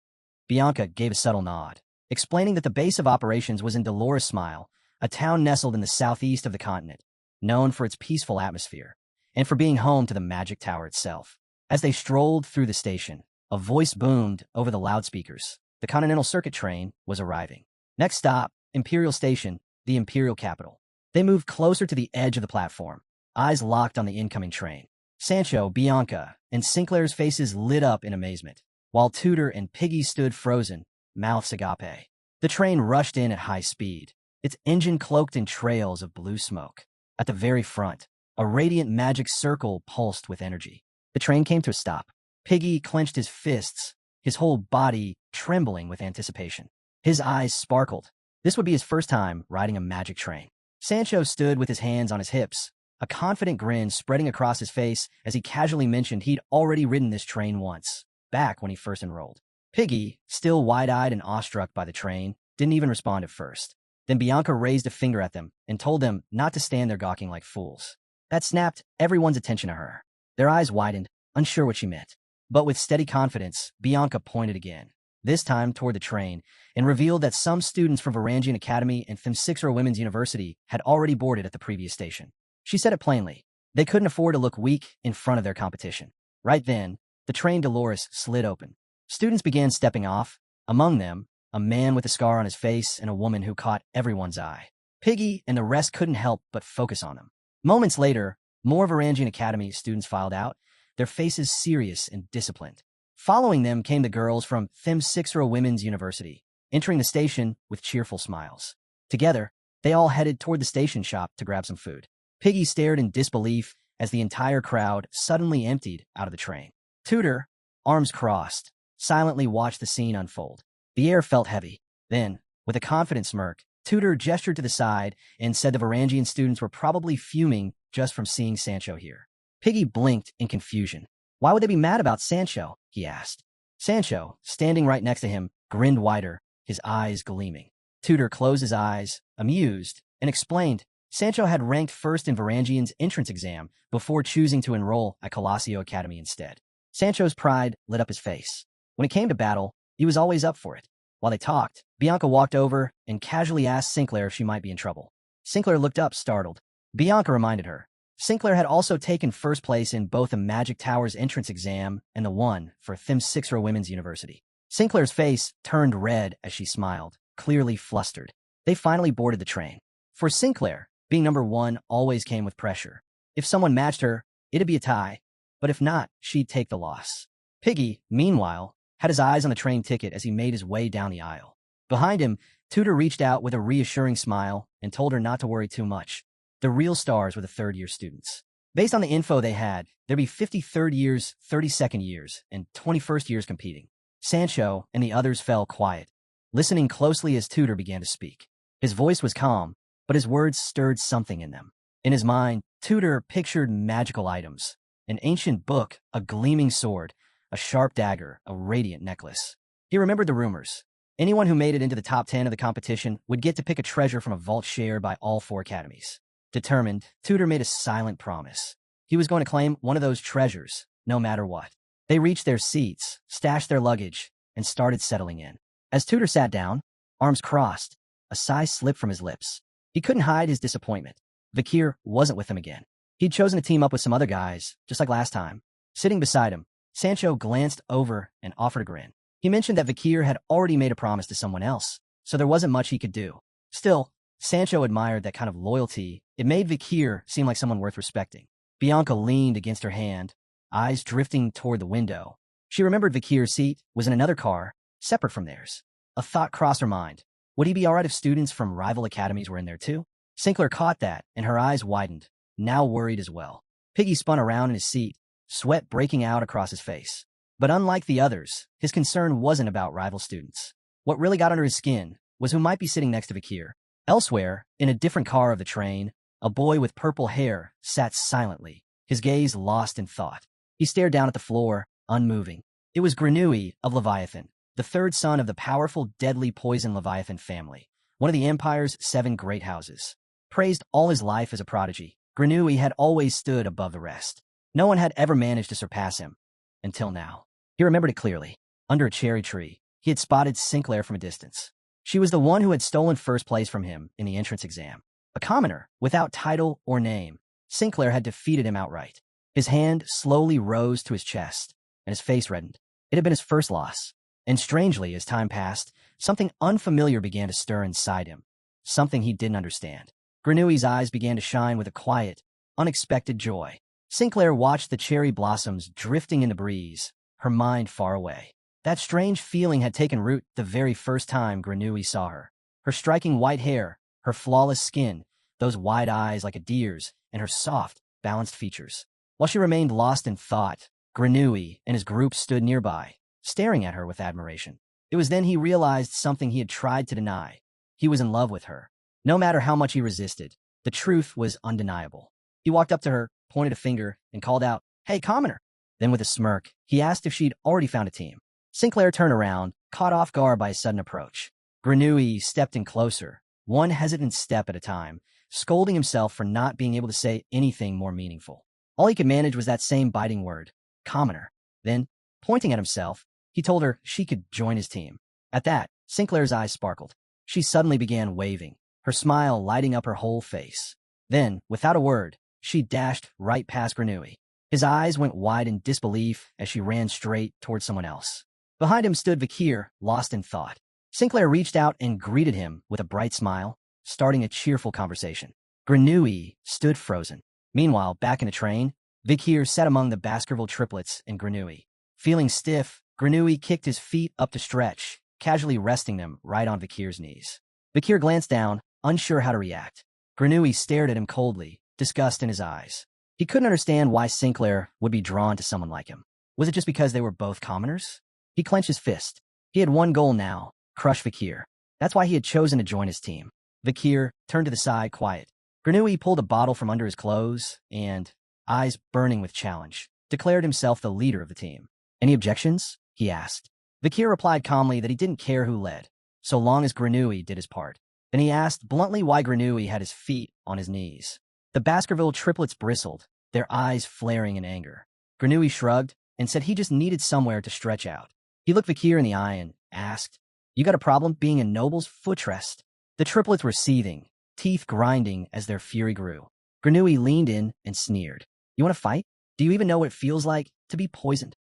[SPEAKER 1] Bianca gave a subtle nod, explaining that the base of operations was in Dolores Smile, a town nestled in the southeast of the continent, known for its peaceful atmosphere, and for being home to the Magic Tower itself. As they strolled through the station, a voice boomed over the loudspeakers. The Continental Circuit train was arriving. Next stop, Imperial Station, the Imperial capital. They moved closer to the edge of the platform, eyes locked on the incoming train. Sancho, Bianca, and Sinclair's faces lit up in amazement, while Tutor and Piggy stood frozen, mouths agape. The train rushed in at high speed, its engine cloaked in trails of blue smoke. At the very front, a radiant magic circle pulsed with energy. The train came to a stop. Piggy clenched his fists, his whole body trembling with anticipation. His eyes sparkled. This would be his first time riding a magic train. Sancho stood with his hands on his hips, a confident grin spreading across his face as he casually mentioned he'd already ridden this train once, back when he first enrolled. Piggy, still wide-eyed and awestruck by the train, didn't even respond at first. Then Bianca raised a finger at them and told them not to stand there gawking like fools. That snapped everyone's attention to her. Their eyes widened, unsure what she meant. But with steady confidence, Bianca pointed again, this time toward the train, and revealed that some students from Varangian Academy and Themsixera Women's University had already boarded at the previous station. She said it plainly. They couldn't afford to look weak in front of their competition. Right then, the train Dolores slid open. Students began stepping off, among them, a man with a scar on his face and a woman who caught everyone's eye. Piggy and the rest couldn't help but focus on them. Moments later, more Varangian Academy students filed out, their faces serious and disciplined. Following them came the girls from Themsixera Women's University, entering the station with cheerful smiles. Together, they all headed toward the station shop to grab some food. Piggy stared in disbelief as the entire crowd suddenly emptied out of the train. Tudor, arms crossed, silently watched the scene unfold. The air felt heavy. Then, with a confident smirk, Tudor gestured to the side and said the Varangian students were probably fuming just from seeing Sancho here. Piggy blinked in confusion. Why would they be mad about Sancho? He asked. Sancho, standing right next to him, grinned wider, his eyes gleaming. Tudor closed his eyes, amused, and explained Sancho had ranked first in Varangian's entrance exam before choosing to enroll at Colosio Academy instead. Sancho's pride lit up his face. When it came to battle, he was always up for it. While they talked, Bianca walked over and casually asked Sinclair if she might be in trouble. Sinclair looked up, startled. Bianca reminded her. Sinclair had also taken first place in both the Magic Tower's entrance exam and the one for Thim's Sixer Women's University. Sinclair's face turned red as she smiled, clearly flustered. They finally boarded the train. For Sinclair, being number one always came with pressure. If someone matched her, it'd be a tie, but if not, she'd take the loss. Piggy, meanwhile, had his eyes on the train ticket as he made his way down the aisle. Behind him, Tudor reached out with a reassuring smile and told her not to worry too much. The real stars were the third-year students. Based on the info they had, there'd be 53rd years, 32nd years, and 21st years competing. Sancho and the others fell quiet, listening closely as Tudor began to speak. His voice was calm, but his words stirred something in them. In his mind, Tudor pictured magical items, an ancient book, a gleaming sword, a sharp dagger, a radiant necklace. He remembered the rumors. Anyone who made it into the top 10 of the competition would get to pick a treasure from a vault shared by all 4 academies. Determined, Tudor made a silent promise. He was going to claim one of those treasures, no matter what. They reached their seats, stashed their luggage, and started settling in. As Tudor sat down, arms crossed, a sigh slipped from his lips. He couldn't hide his disappointment. Vakir wasn't with him again. He'd chosen to team up with some other guys, just like last time. Sitting beside him, Sancho glanced over and offered a grin. He mentioned that Vakir had already made a promise to someone else, so there wasn't much he could do. Still, Sancho admired that kind of loyalty. It made Vakir seem like someone worth respecting. Bianca leaned against her hand, eyes drifting toward the window. She remembered Vakir's seat was in another car, separate from theirs. A thought crossed her mind. Would he be all right if students from rival academies were in there too? Sinclair caught that, and her eyes widened, now worried as well. Piggy spun around in his seat, sweat breaking out across his face. But unlike the others, his concern wasn't about rival students. What really got under his skin was who might be sitting next to Vakir. Elsewhere, in a different car of the train, a boy with purple hair sat silently, his gaze lost in thought. He stared down at the floor, unmoving. It was Granui of Leviathan, the third son of the powerful, deadly poison Leviathan family, one of the Empire's 7 great houses. Praised all his life as a prodigy, Granui had always stood above the rest. No one had ever managed to surpass him, until now. He remembered it clearly. Under a cherry tree, he had spotted Sinclair from a distance. She was the one who had stolen first place from him in the entrance exam. A commoner, without title or name, Sinclair had defeated him outright. His hand slowly rose to his chest, and his face reddened. It had been his first loss. And strangely, as time passed, something unfamiliar began to stir inside him. Something he didn't understand. Granui's eyes began to shine with a quiet, unexpected joy. Sinclair watched the cherry blossoms drifting in the breeze, her mind far away. That strange feeling had taken root the very first time Granui saw her. Her striking white hair, her flawless skin, those wide eyes like a deer's, and her soft, balanced features. While she remained lost in thought, Granui and his group stood nearby, staring at her with admiration. It was then he realized something he had tried to deny. He was in love with her. No matter how much he resisted, the truth was undeniable. He walked up to her, pointed a finger, and called out, "Hey, commoner!" Then with a smirk, he asked if she'd already found a team. Sinclair turned around, caught off guard by his sudden approach. Granui stepped in closer, one hesitant step at a time, scolding himself for not being able to say anything more meaningful. All he could manage was that same biting word, commoner. Then, pointing at himself, he told her she could join his team. At that, Sinclair's eyes sparkled. She suddenly began waving, her smile lighting up her whole face. Then, without a word, she dashed right past Granui. His eyes went wide in disbelief as she ran straight toward someone else. Behind him stood Vakir, lost in thought. Sinclair reached out and greeted him with a bright smile, starting a cheerful conversation. Granui stood frozen. Meanwhile, back in the train, Vakir sat among the Baskerville triplets and Granui. Feeling stiff, Granui kicked his feet up to stretch, casually resting them right on Vakir's knees. Vakir glanced down, unsure how to react. Granui stared at him coldly, disgust in his eyes. He couldn't understand why Sinclair would be drawn to someone like him. Was it just because they were both commoners? He clenched his fist. He had one goal now, crush Vakir. That's why he had chosen to join his team. Vakir turned to the side, quiet. Granui pulled a bottle from under his clothes and, eyes burning with challenge, declared himself the leader of the team. Any objections? He asked. Vakir replied calmly that he didn't care who led, so long as Granui did his part. Then he asked bluntly why Granui had his feet on his knees. The Baskerville triplets bristled, their eyes flaring in anger. Granui shrugged and said he just needed somewhere to stretch out. He looked Vakir in the eye and asked, "You got a problem being a noble's footrest?" The triplets were seething, teeth grinding as their fury grew. Granui leaned in and sneered. "You want to fight? Do you even know what it feels like to be poisoned?"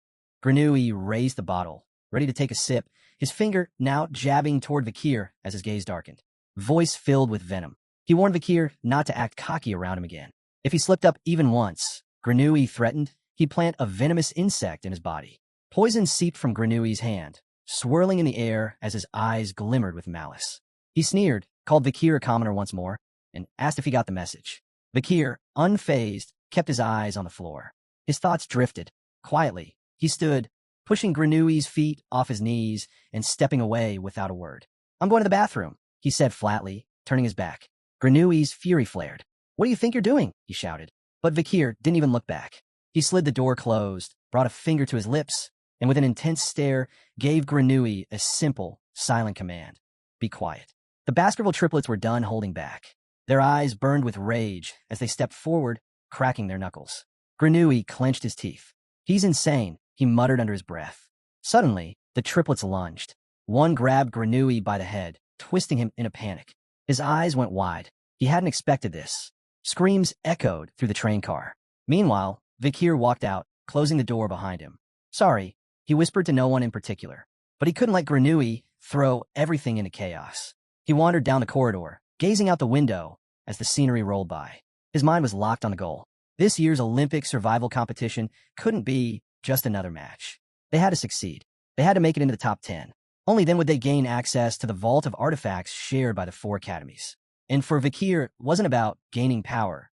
[SPEAKER 1] Granui raised the bottle, ready to take a sip, his finger now jabbing toward Vakir as his gaze darkened. Voice filled with venom. He warned Vakir not to act cocky around him again. If he slipped up even once, Granui threatened, he'd plant a venomous insect in his body. Poison seeped from Granui's hand, swirling in the air as his eyes glimmered with malice. He sneered, called Vakir a commoner once more, and asked if he got the message. Vakir, unfazed, kept his eyes on the floor. His thoughts drifted. Quietly, he stood, pushing Granui's feet off his knees and stepping away without a word. "I'm going to the bathroom," he said flatly, turning his back. Granui's fury flared. "What do you think you're doing?" he shouted. But Vakir didn't even look back. He slid the door closed, brought a finger to his lips, and with an intense stare, gave Granui a simple, silent command. "Be quiet." The Baskerville triplets were done holding back. Their eyes burned with rage as they stepped forward, cracking their knuckles. Granui clenched his teeth. "He's insane," he muttered under his breath. Suddenly, the triplets lunged. One grabbed Granui by the head, twisting him in a panic. His eyes went wide. He hadn't expected this. Screams echoed through the train car. Meanwhile, Vakir walked out, closing the door behind him. "Sorry," he whispered to no one in particular. But he couldn't let Granui throw everything into chaos. He wandered down the corridor, gazing out the window as the scenery rolled by. His mind was locked on the goal. This year's Olympic survival competition couldn't be just another match. They had to succeed. They had to make it into the top 10. Only then would they gain access to the vault of artifacts shared by the 4 academies. And for Vakir, it wasn't about gaining power.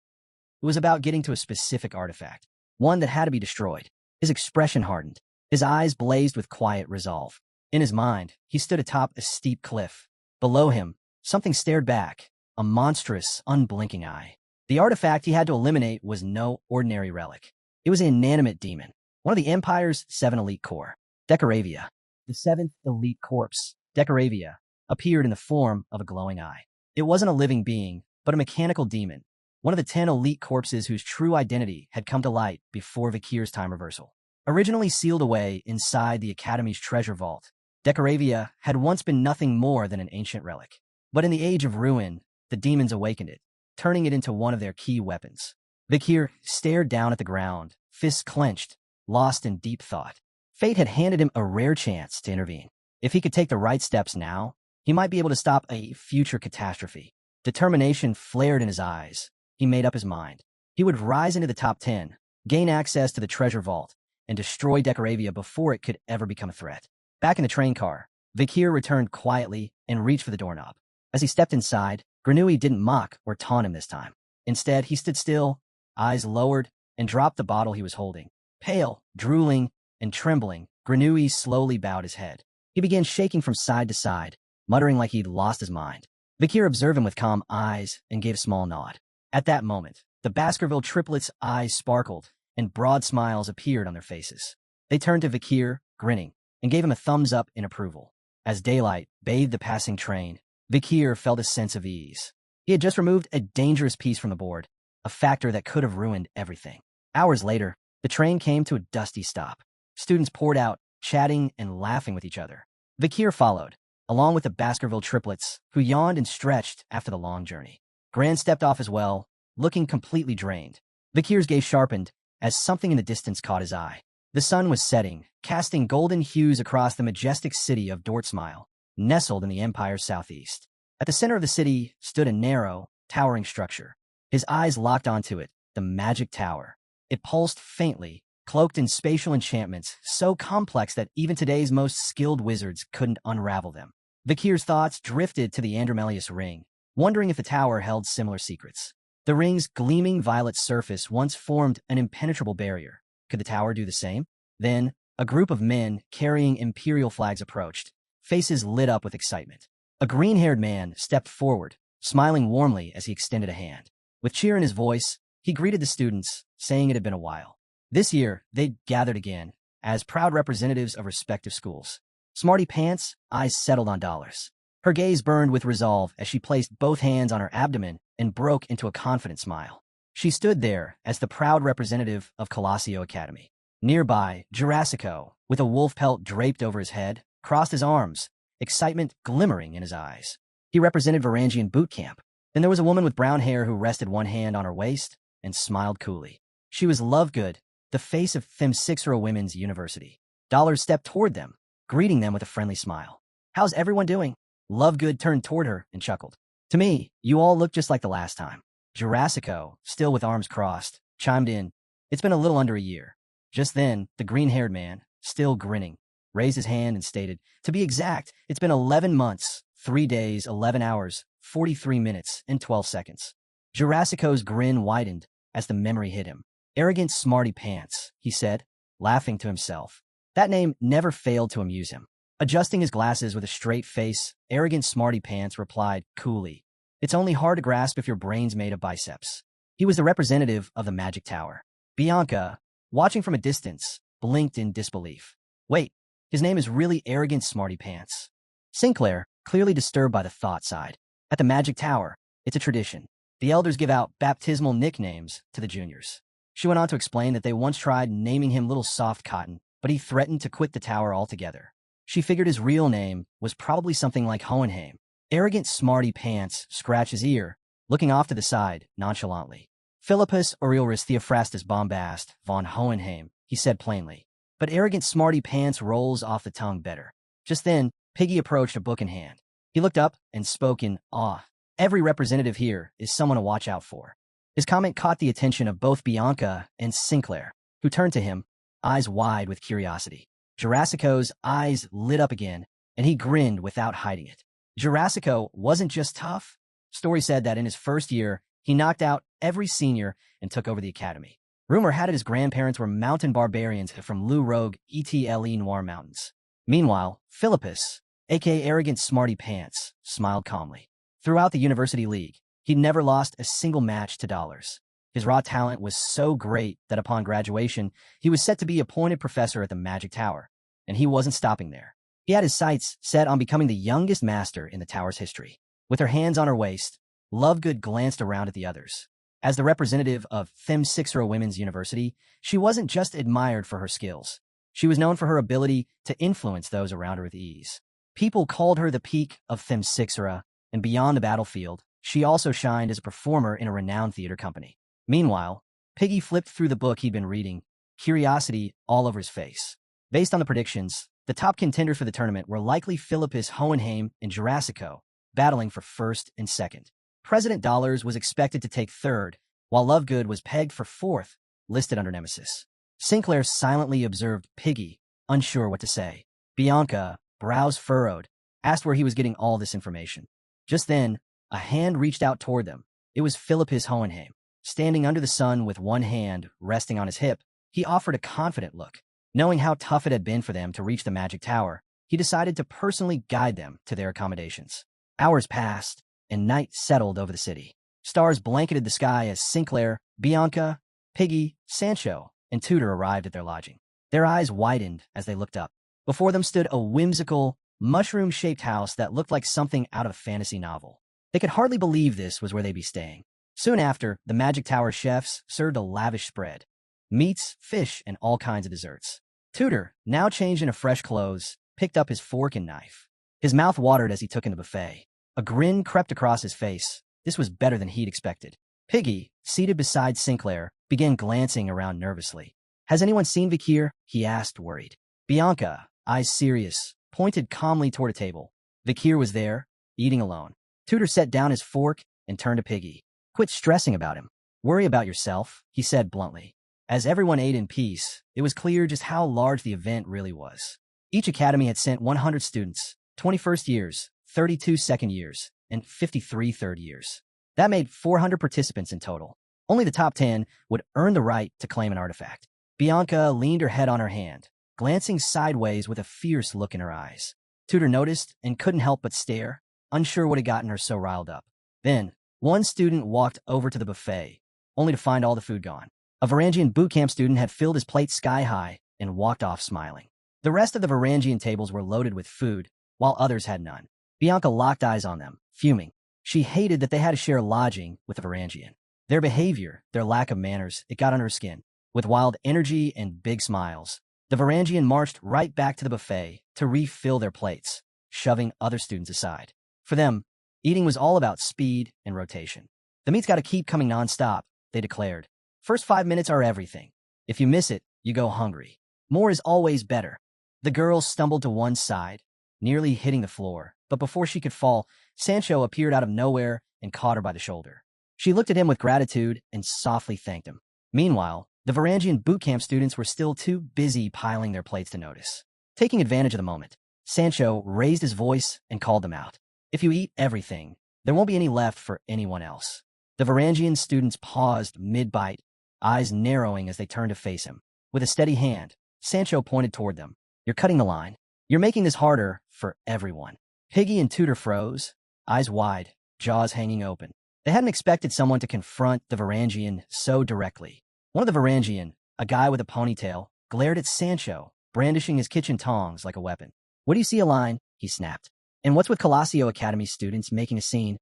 [SPEAKER 1] It was about getting to a specific artifact, one that had to be destroyed. His expression hardened. His eyes blazed with quiet resolve. In his mind, he stood atop a steep cliff. Below him, something stared back, a monstrous, unblinking eye. The artifact he had to eliminate was no ordinary relic. It was an inanimate demon, one of the Empire's 7 elite corps. Decoravia. The 7th elite corpse, Decoravia, appeared in the form of a glowing eye. It wasn't a living being, but a mechanical demon, one of the 10 elite corpses whose true identity had come to light before Vakir's time reversal. Originally sealed away inside the Academy's treasure vault, Decoravia had once been nothing more than an ancient relic. But in the age of ruin, the demons awakened it, turning it into one of their key weapons. Vakir stared down at the ground, fists clenched, lost in deep thought. Fate had handed him a rare chance to intervene. If he could take the right steps now, he might be able to stop a future catastrophe. Determination flared in his eyes. He made up his mind. He would rise into the top 10, gain access to the treasure vault, and destroy Decoravia before it could ever become a threat. Back in the train car, Vakir returned quietly and reached for the doorknob. As he stepped inside, Granui didn't mock or taunt him this time. Instead, he stood still, eyes lowered, and dropped the bottle he was holding. Pale, drooling, and trembling, Granui slowly bowed his head. He began shaking from side to side, muttering like he'd lost his mind. Vakir observed him with calm eyes and gave a small nod. At that moment, the Baskerville triplets' eyes sparkled, and broad smiles appeared on their faces. They turned to Vakir, grinning, and gave him a thumbs up in approval. As daylight bathed the passing train, Vakir felt a sense of ease. He had just removed a dangerous piece from the board, a factor that could have ruined everything. Hours later, the train came to a dusty stop. Students poured out, chatting and laughing with each other. Vakir followed, along with the Baskerville triplets, who yawned and stretched after the long journey. Gran stepped off as well, looking completely drained. Vakir's gaze sharpened as something in the distance caught his eye. The sun was setting, casting golden hues across the majestic city of Dortsmile, nestled in the Empire's southeast. At the center of the city stood a narrow, towering structure. His eyes locked onto it, the magic tower. It pulsed faintly, cloaked in spatial enchantments so complex that even today's most skilled wizards couldn't unravel them. Vakir's thoughts drifted to the Andromelius ring, wondering if the tower held similar secrets. The ring's gleaming violet surface once formed an impenetrable barrier. Could the tower do the same? Then, a group of men carrying imperial flags approached, faces lit up with excitement. A green-haired man stepped forward, smiling warmly as he extended a hand. With cheer in his voice, he greeted the students, saying it had been a while. This year, they'd gathered again, as proud representatives of respective schools. Smarty Pants' eyes settled on Dollars. Her gaze burned with resolve as she placed both hands on her abdomen and broke into a confident smile. She stood there as the proud representative of Colosseo Academy. Nearby, Jurassico, with a wolf pelt draped over his head, crossed his arms, excitement glimmering in his eyes. He represented Varangian boot camp. Then there was a woman with brown hair who rested one hand on her waist and smiled coolly. She was Lovegood, the face of Themsixera Women's University. Dollars stepped toward them, greeting them with a friendly smile. "How's everyone doing?" Lovegood turned toward her and chuckled. "To me, you all look just like the last time." Jurassico, still with arms crossed, chimed in, "It's been a little under a year." Just then, the green-haired man, still grinning, raised his hand and stated, "To be exact, it's been 11 months, 3 days, 11 hours, 43 minutes, and 12 seconds. Jurassico's grin widened as the memory hit him. "Arrogant Smarty Pants," he said, laughing to himself. That name never failed to amuse him. Adjusting his glasses with a straight face, Arrogant Smarty Pants replied coolly, "It's only hard to grasp if your brain's made of biceps." He was the representative of the Magic Tower. Bianca, watching from a distance, blinked in disbelief. "Wait, his name is really Arrogant Smarty Pants." Sinclair, clearly disturbed by the thought, sighed. "At the Magic Tower, it's a tradition. The elders give out baptismal nicknames to the juniors." She went on to explain that they once tried naming him Little Soft Cotton, but he threatened to quit the tower altogether. She figured his real name was probably something like Hohenheim. Arrogant Smarty Pants scratched his ear, looking off to the side nonchalantly. "Philippus Aurelius Theophrastus Bombast von Hohenheim," he said plainly. But Arrogant Smarty Pants rolls off the tongue better. Just then, Piggy approached, a book in hand. He looked up and spoke in awe. "Every representative here is someone to watch out for." His comment caught the attention of both Bianca and Sinclair, who turned to him, eyes wide with curiosity. Jurassico's eyes lit up again, and he grinned without hiding it. Jurassico wasn't just tough. Story said that in his first year, he knocked out every senior and took over the academy. Rumor had it his grandparents were mountain barbarians from Lou Rogue ETLE Noir Mountains. Meanwhile, Philippus, aka Arrogant Smarty Pants, smiled calmly. Throughout the University League, he'd never lost a single match to Dollars. His raw talent was so great that upon graduation, he was set to be appointed professor at the Magic Tower, and he wasn't stopping there. He had his sights set on becoming the youngest master in the tower's history. With her hands on her waist, Lovegood glanced around at the others. As the representative of Themsixera Women's University, she wasn't just admired for her skills. She was known for her ability to influence those around her with ease. People called her the peak of Themsixera, and beyond the battlefield, she also shined as a performer in a renowned theater company. Meanwhile, Piggy flipped through the book he'd been reading, curiosity all over his face. Based on the predictions, the top contenders for the tournament were likely Philippus Hohenheim and Jurassico, battling for first and second. President Dollars was expected to take third, while Lovegood was pegged for fourth, listed under Nemesis. Sinclair silently observed Piggy, unsure what to say. Bianca, brows furrowed, asked where he was getting all this information. Just then, a hand reached out toward them. It was Philippus Hohenheim. Standing under the sun with one hand resting on his hip, he offered a confident look. Knowing how tough it had been for them to reach the Magic Tower, he decided to personally guide them to their accommodations. Hours passed, and night settled over the city. Stars blanketed the sky as Sinclair, Bianca, Piggy, Sancho, and Tudor arrived at their lodging. Their eyes widened as they looked up. Before them stood a whimsical, mushroom-shaped house that looked like something out of a fantasy novel. They could hardly believe this was where they'd be staying. Soon after, the Magic Tower chefs served a lavish spread. Meats, fish, and all kinds of desserts. Tudor, now changed into fresh clothes, picked up his fork and knife. His mouth watered as he took in the buffet. A grin crept across his face. This was better than he'd expected. Piggy, seated beside Sinclair, began glancing around nervously. "Has anyone seen Vakir?" he asked, worried. Bianca, eyes serious, pointed calmly toward a table. Vakir was there, eating alone. Tudor set down his fork and turned to Piggy. "Quit stressing about him. Worry about yourself," he said bluntly. As everyone ate in peace, it was clear just how large the event really was. Each academy had sent 100 students, 21st years, 32 second years, and 53 third years. That made 400 participants in total. Only the top 10 would earn the right to claim an artifact. Bianca leaned her head on her hand, glancing sideways with a fierce look in her eyes. Tutor noticed and couldn't help but stare, unsure what had gotten her so riled up. Then, one student walked over to the buffet, only to find all the food gone. A Varangian boot camp student had filled his plate sky high and walked off smiling. The rest of the Varangian tables were loaded with food, while others had none. Bianca locked eyes on them, fuming. She hated that they had to share lodging with a Varangian. Their behavior, their lack of manners, it got under her skin. With wild energy and big smiles, the Varangian marched right back to the buffet to refill their plates, shoving other students aside. For them, eating was all about speed and rotation. The meat's got to keep coming nonstop, they declared. First 5 minutes are everything. If you miss it, you go hungry. More is always better. The girl stumbled to one side, nearly hitting the floor, but before she could fall, Sancho appeared out of nowhere and caught her by the shoulder. She looked at him with gratitude and softly thanked him. Meanwhile, the Varangian boot camp students were still too busy piling their plates to notice. Taking advantage of the moment, Sancho raised his voice and called them out. If you eat everything, there won't be any left for anyone else. The Varangian students paused mid-bite, eyes narrowing as they turned to face him. With a steady hand, Sancho pointed toward them. You're cutting the line. You're making this harder for everyone. Piggy and Tutor froze, eyes wide, jaws hanging open. They hadn't expected someone to confront the Varangian so directly. One of the Varangian, a guy with a ponytail, glared at Sancho, brandishing his kitchen tongs like a weapon. What do you see a line? He snapped. And what's with Colosio Academy students making a scene?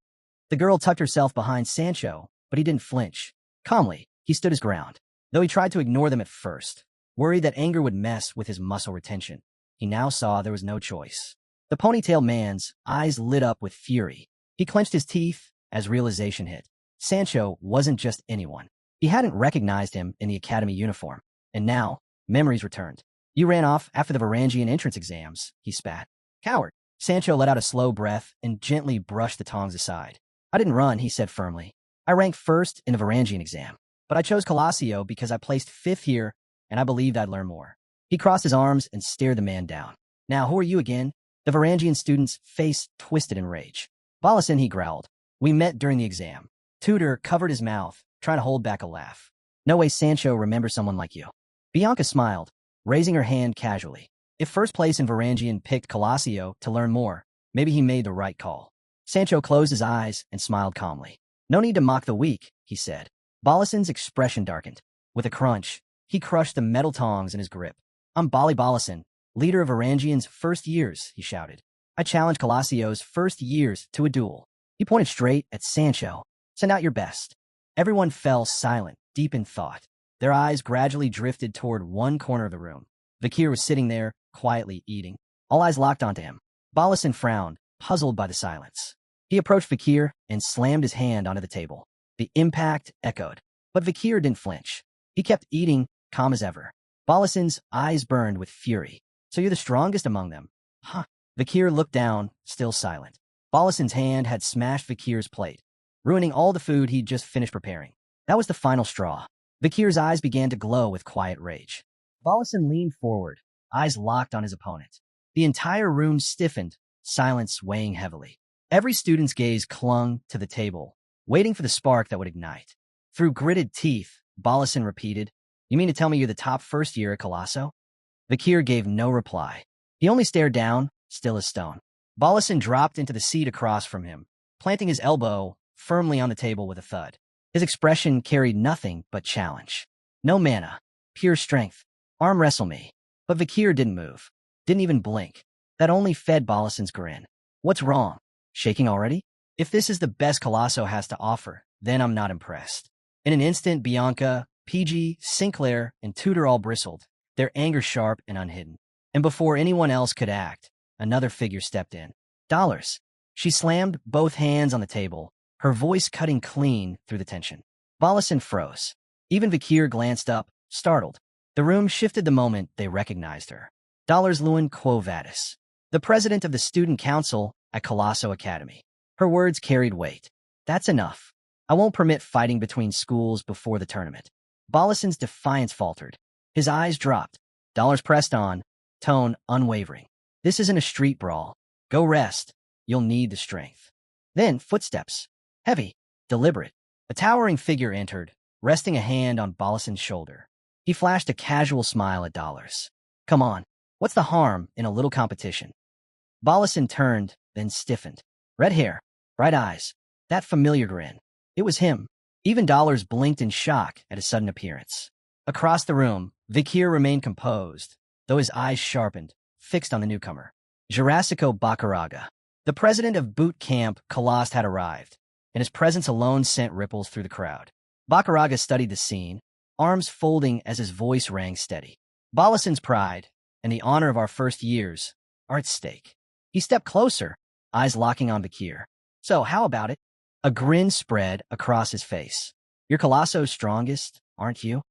[SPEAKER 1] The girl tucked herself behind Sancho, but he didn't flinch. Calmly, he stood his ground, though he tried to ignore them at first, worried that anger would mess with his muscle retention. He now saw there was no choice. The ponytail man's eyes lit up with fury. He clenched his teeth as realization hit. Sancho wasn't just anyone. He hadn't recognized him in the academy uniform, and now, memories returned. You ran off after the Varangian entrance exams, he spat. Coward. Sancho let out a slow breath and gently brushed the tongs aside. I didn't run, he said firmly. I ranked first in the Varangian exam, but I chose Colosio because I placed 5th here, and I believed I'd learn more. He crossed his arms and stared the man down. Now, who are you again? The Varangian student's face twisted in rage. Balacin, he growled. We met during the exam. Tutor covered his mouth, trying to hold back a laugh. No way Sancho remembers someone like you. Bianca smiled, raising her hand casually. If first place in Varangian picked Colosio to learn more, maybe he made the right call. Sancho closed his eyes and smiled calmly. No need to mock the weak, he said. Balacin's expression darkened. With a crunch, he crushed the metal tongs in his grip. I'm Bali Balacin, leader of Varangian's first years, he shouted. I challenge Colosio's first years to a duel. He pointed straight at Sancho. Send out your best. Everyone fell silent, deep in thought. Their eyes gradually drifted toward one corner of the room. Vakir was sitting there, quietly eating. All eyes locked onto him. Balacin frowned, puzzled by the silence. He approached Vakir and slammed his hand onto the table. The impact echoed, but Vakir didn't flinch. He kept eating, calm as ever. Balacin's eyes burned with fury. So you're the strongest among them? Huh. Vakir looked down, still silent. Balacin's hand had smashed Vakir's plate, ruining all the food he'd just finished preparing. That was the final straw. Vakir's eyes began to glow with quiet rage. Balacin leaned forward, eyes locked on his opponent. The entire room stiffened, silence weighing heavily. Every student's gaze clung to the table, waiting for the spark that would ignite. Through gritted teeth, Balacin repeated, You mean to tell me you're the top first year at Colosso? Vakir gave no reply. He only stared down, still as stone. Balacin dropped into the seat across from him, planting his elbow firmly on the table with a thud. His expression carried nothing but challenge. No mana, pure strength. Arm wrestle me. But Vakir didn't move, didn't even blink. That only fed Balacin's grin. What's wrong? Shaking already? If this is the best Colosso has to offer, then I'm not impressed. In an instant, Bianca, PG, Sinclair, and Tutor all bristled, their anger sharp and unhidden. And before anyone else could act, another figure stepped in. Dollars. She slammed both hands on the table, her voice cutting clean through the tension. Balacin froze. Even Vakir glanced up, startled. The room shifted the moment they recognized her. Dollars Lewin Quo Vadis, the president of the student council at Colosso Academy. Her words carried weight. That's enough. I won't permit fighting between schools before the tournament. Balasin's defiance faltered. His eyes dropped. Dollars pressed on, tone unwavering. This isn't a street brawl. Go rest. You'll need the strength. Then footsteps. Heavy, deliberate. A towering figure entered, resting a hand on Balasin's shoulder. He flashed a casual smile at Dollars. Come on, what's the harm in a little competition? Balasin turned, then stiffened. Red hair, bright eyes, that familiar grin. It was him. Even Dollars blinked in shock at his sudden appearance. Across the room, Vakir remained composed, though his eyes sharpened, fixed on the newcomer. Jurassico Bacaraga. The president of boot camp Kalost had arrived, and his presence alone sent ripples through the crowd. Bacaraga studied the scene, arms folding as his voice rang steady. Balasin's pride and the honor of our first years are at stake. He stepped closer, eyes locking on Vakir. So, how about it? A grin spread across his face. You're Colosso's strongest, aren't you?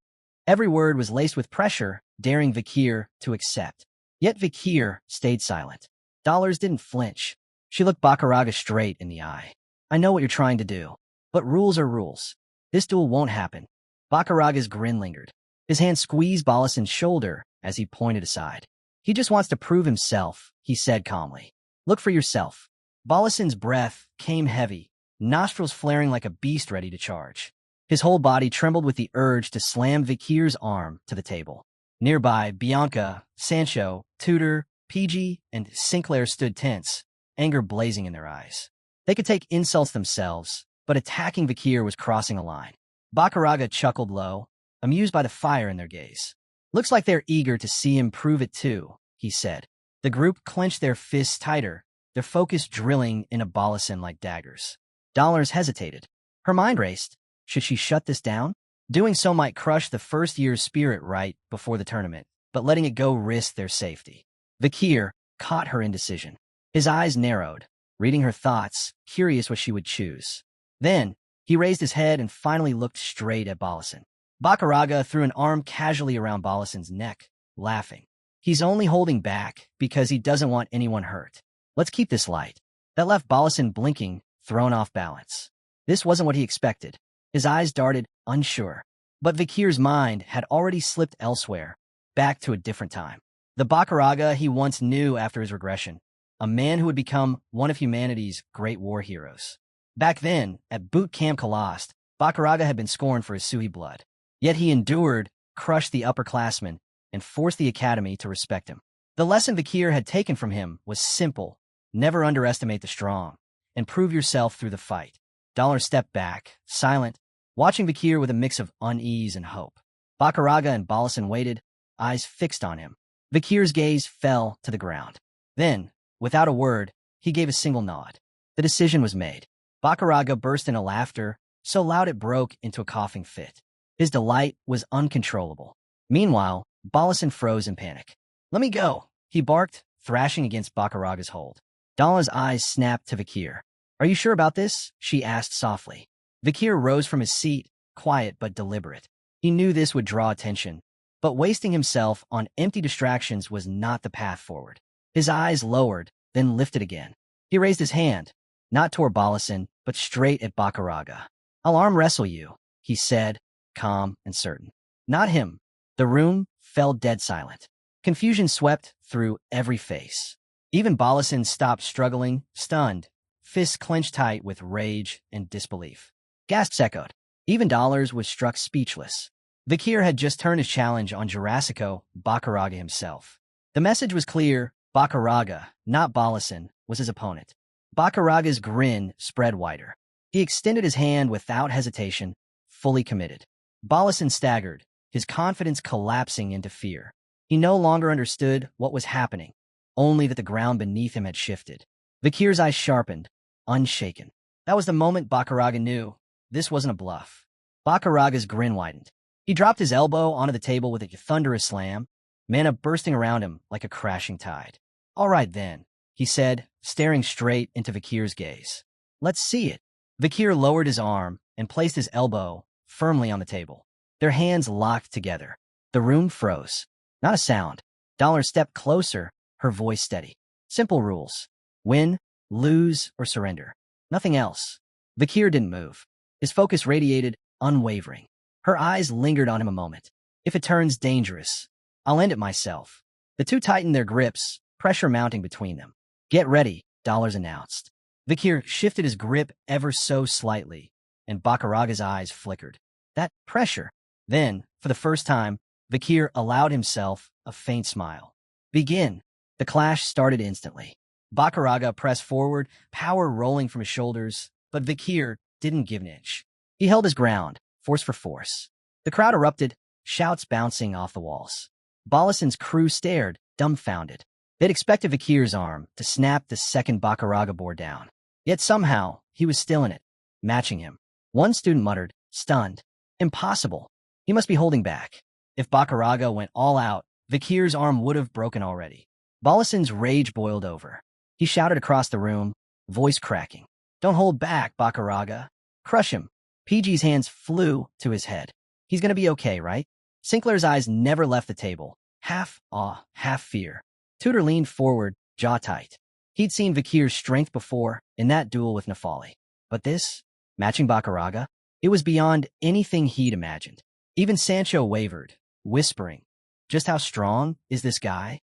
[SPEAKER 1] Every word was laced with pressure, daring Vakir to accept. Yet Vakir stayed silent. Dollars didn't flinch. She looked Bacaraga straight in the eye. I know what you're trying to do, but rules are rules. This duel won't happen. Bacaraga's grin lingered. His hand squeezed Balasin's shoulder as he pointed aside. He just wants to prove himself, he said calmly. Look for yourself. Balasin's breath came heavy, nostrils flaring like a beast ready to charge. His whole body trembled with the urge to slam Vakir's arm to the table. Nearby, Bianca, Sancho, Tudor, PG, and Sinclair stood tense, anger blazing in their eyes. They could take insults themselves, but attacking Vakir was crossing a line. Bacaraga chuckled low, amused by the fire in their gaze. Looks like they're eager to see him prove it too, he said. The group clenched their fists tighter, their focus drilling into Balasin like daggers. Dollars hesitated. Her mind raced. Should she shut this down? Doing so might crush the first year's spirit right before the tournament, but letting it go risked their safety. Vakir caught her indecision. His eyes narrowed, reading her thoughts, curious what she would choose. Then, he raised his head and finally looked straight at Balasin. Bacaraga threw an arm casually around Balasin's neck, laughing. He's only holding back because he doesn't want anyone hurt. Let's keep this light. That left Balasin blinking, thrown off balance. This wasn't what he expected. His eyes darted, unsure. But Vakir's mind had already slipped elsewhere, back to a different time. The Bacaraga he once knew after his regression. A man who would become one of humanity's great war heroes. Back then, at Boot Camp Kalost, Bacaraga had been scorned for his Sui blood. Yet he endured, crushed the upperclassmen, and forced the academy to respect him. The lesson Vakir had taken from him was simple: never underestimate the strong, and prove yourself through the fight. Dollar stepped back, silent, watching Vakir with a mix of unease and hope. Bacaraga and Balasin waited, eyes fixed on him. Vakir's gaze fell to the ground. Then, without a word, he gave a single nod. The decision was made. Bacaraga burst into laughter, so loud it broke into a coughing fit. His delight was uncontrollable. Meanwhile, Balasin froze in panic. Let me go, he barked, thrashing against Bacaraga's hold. Dala's eyes snapped to Vakir. Are you sure about this? She asked softly. Vakir rose from his seat, quiet but deliberate. He knew this would draw attention, but wasting himself on empty distractions was not the path forward. His eyes lowered, then lifted again. He raised his hand, not toward Balasin, but straight at Bacaraga. I'll arm wrestle you, he said, calm and certain. Not him. The room fell dead silent. Confusion swept through every face. Even Balasin stopped struggling, stunned, fists clenched tight with rage and disbelief. Gasps echoed. Even Dollars was struck speechless. Vakir had just turned his challenge on Jurassico Bacaraga himself. The message was clear: Bacaraga, not Balasin, was his opponent. Bacaraga's grin spread wider. He extended his hand without hesitation, fully committed. Balasin staggered, his confidence collapsing into fear. He no longer understood what was happening, only that the ground beneath him had shifted. Vakir's eyes sharpened, unshaken. That was the moment Bacaraga knew this wasn't a bluff. Bacaraga's grin widened. He dropped his elbow onto the table with a thunderous slam, mana bursting around him like a crashing tide. All right then, he said, staring straight into Vakir's gaze. Let's see it. Vakir lowered his arm and placed his elbow firmly on the table. Their hands locked together. The room froze. Not a sound. Dollar stepped closer, her voice steady. Simple rules. Win, lose, or surrender. Nothing else. Vakir didn't move. His focus radiated, unwavering. Her eyes lingered on him a moment. If it turns dangerous, I'll end it myself. The two tightened their grips, pressure mounting between them. Get ready, Dollars announced. Vakir shifted his grip ever so slightly, and Bakaraga's eyes flickered. That pressure. Then, for the first time, Vakir allowed himself a faint smile. Begin. The clash started instantly. Bakaraga pressed forward, power rolling from his shoulders, but Vakir didn't give an inch. He held his ground, force for force. The crowd erupted, shouts bouncing off the walls. Balasin's crew stared, dumbfounded. They'd expected Vakir's arm to snap the second Bakaraga bore down. Yet somehow, he was still in it, matching him. One student muttered, stunned. Impossible. He must be holding back. If Bakaraga went all out, Vakir's arm would have broken already. Balasin's rage boiled over. He shouted across the room, voice cracking. Don't hold back, Bakaraga. Crush him. PG's hands flew to his head. He's gonna be okay, right? Sinclair's eyes never left the table, half awe, half fear. Tudor leaned forward, jaw tight. He'd seen Vakir's strength before in that duel with Nefali. But this, matching Bakaraga, it was beyond anything he'd imagined. Even Sancho wavered, whispering, just how strong is this guy?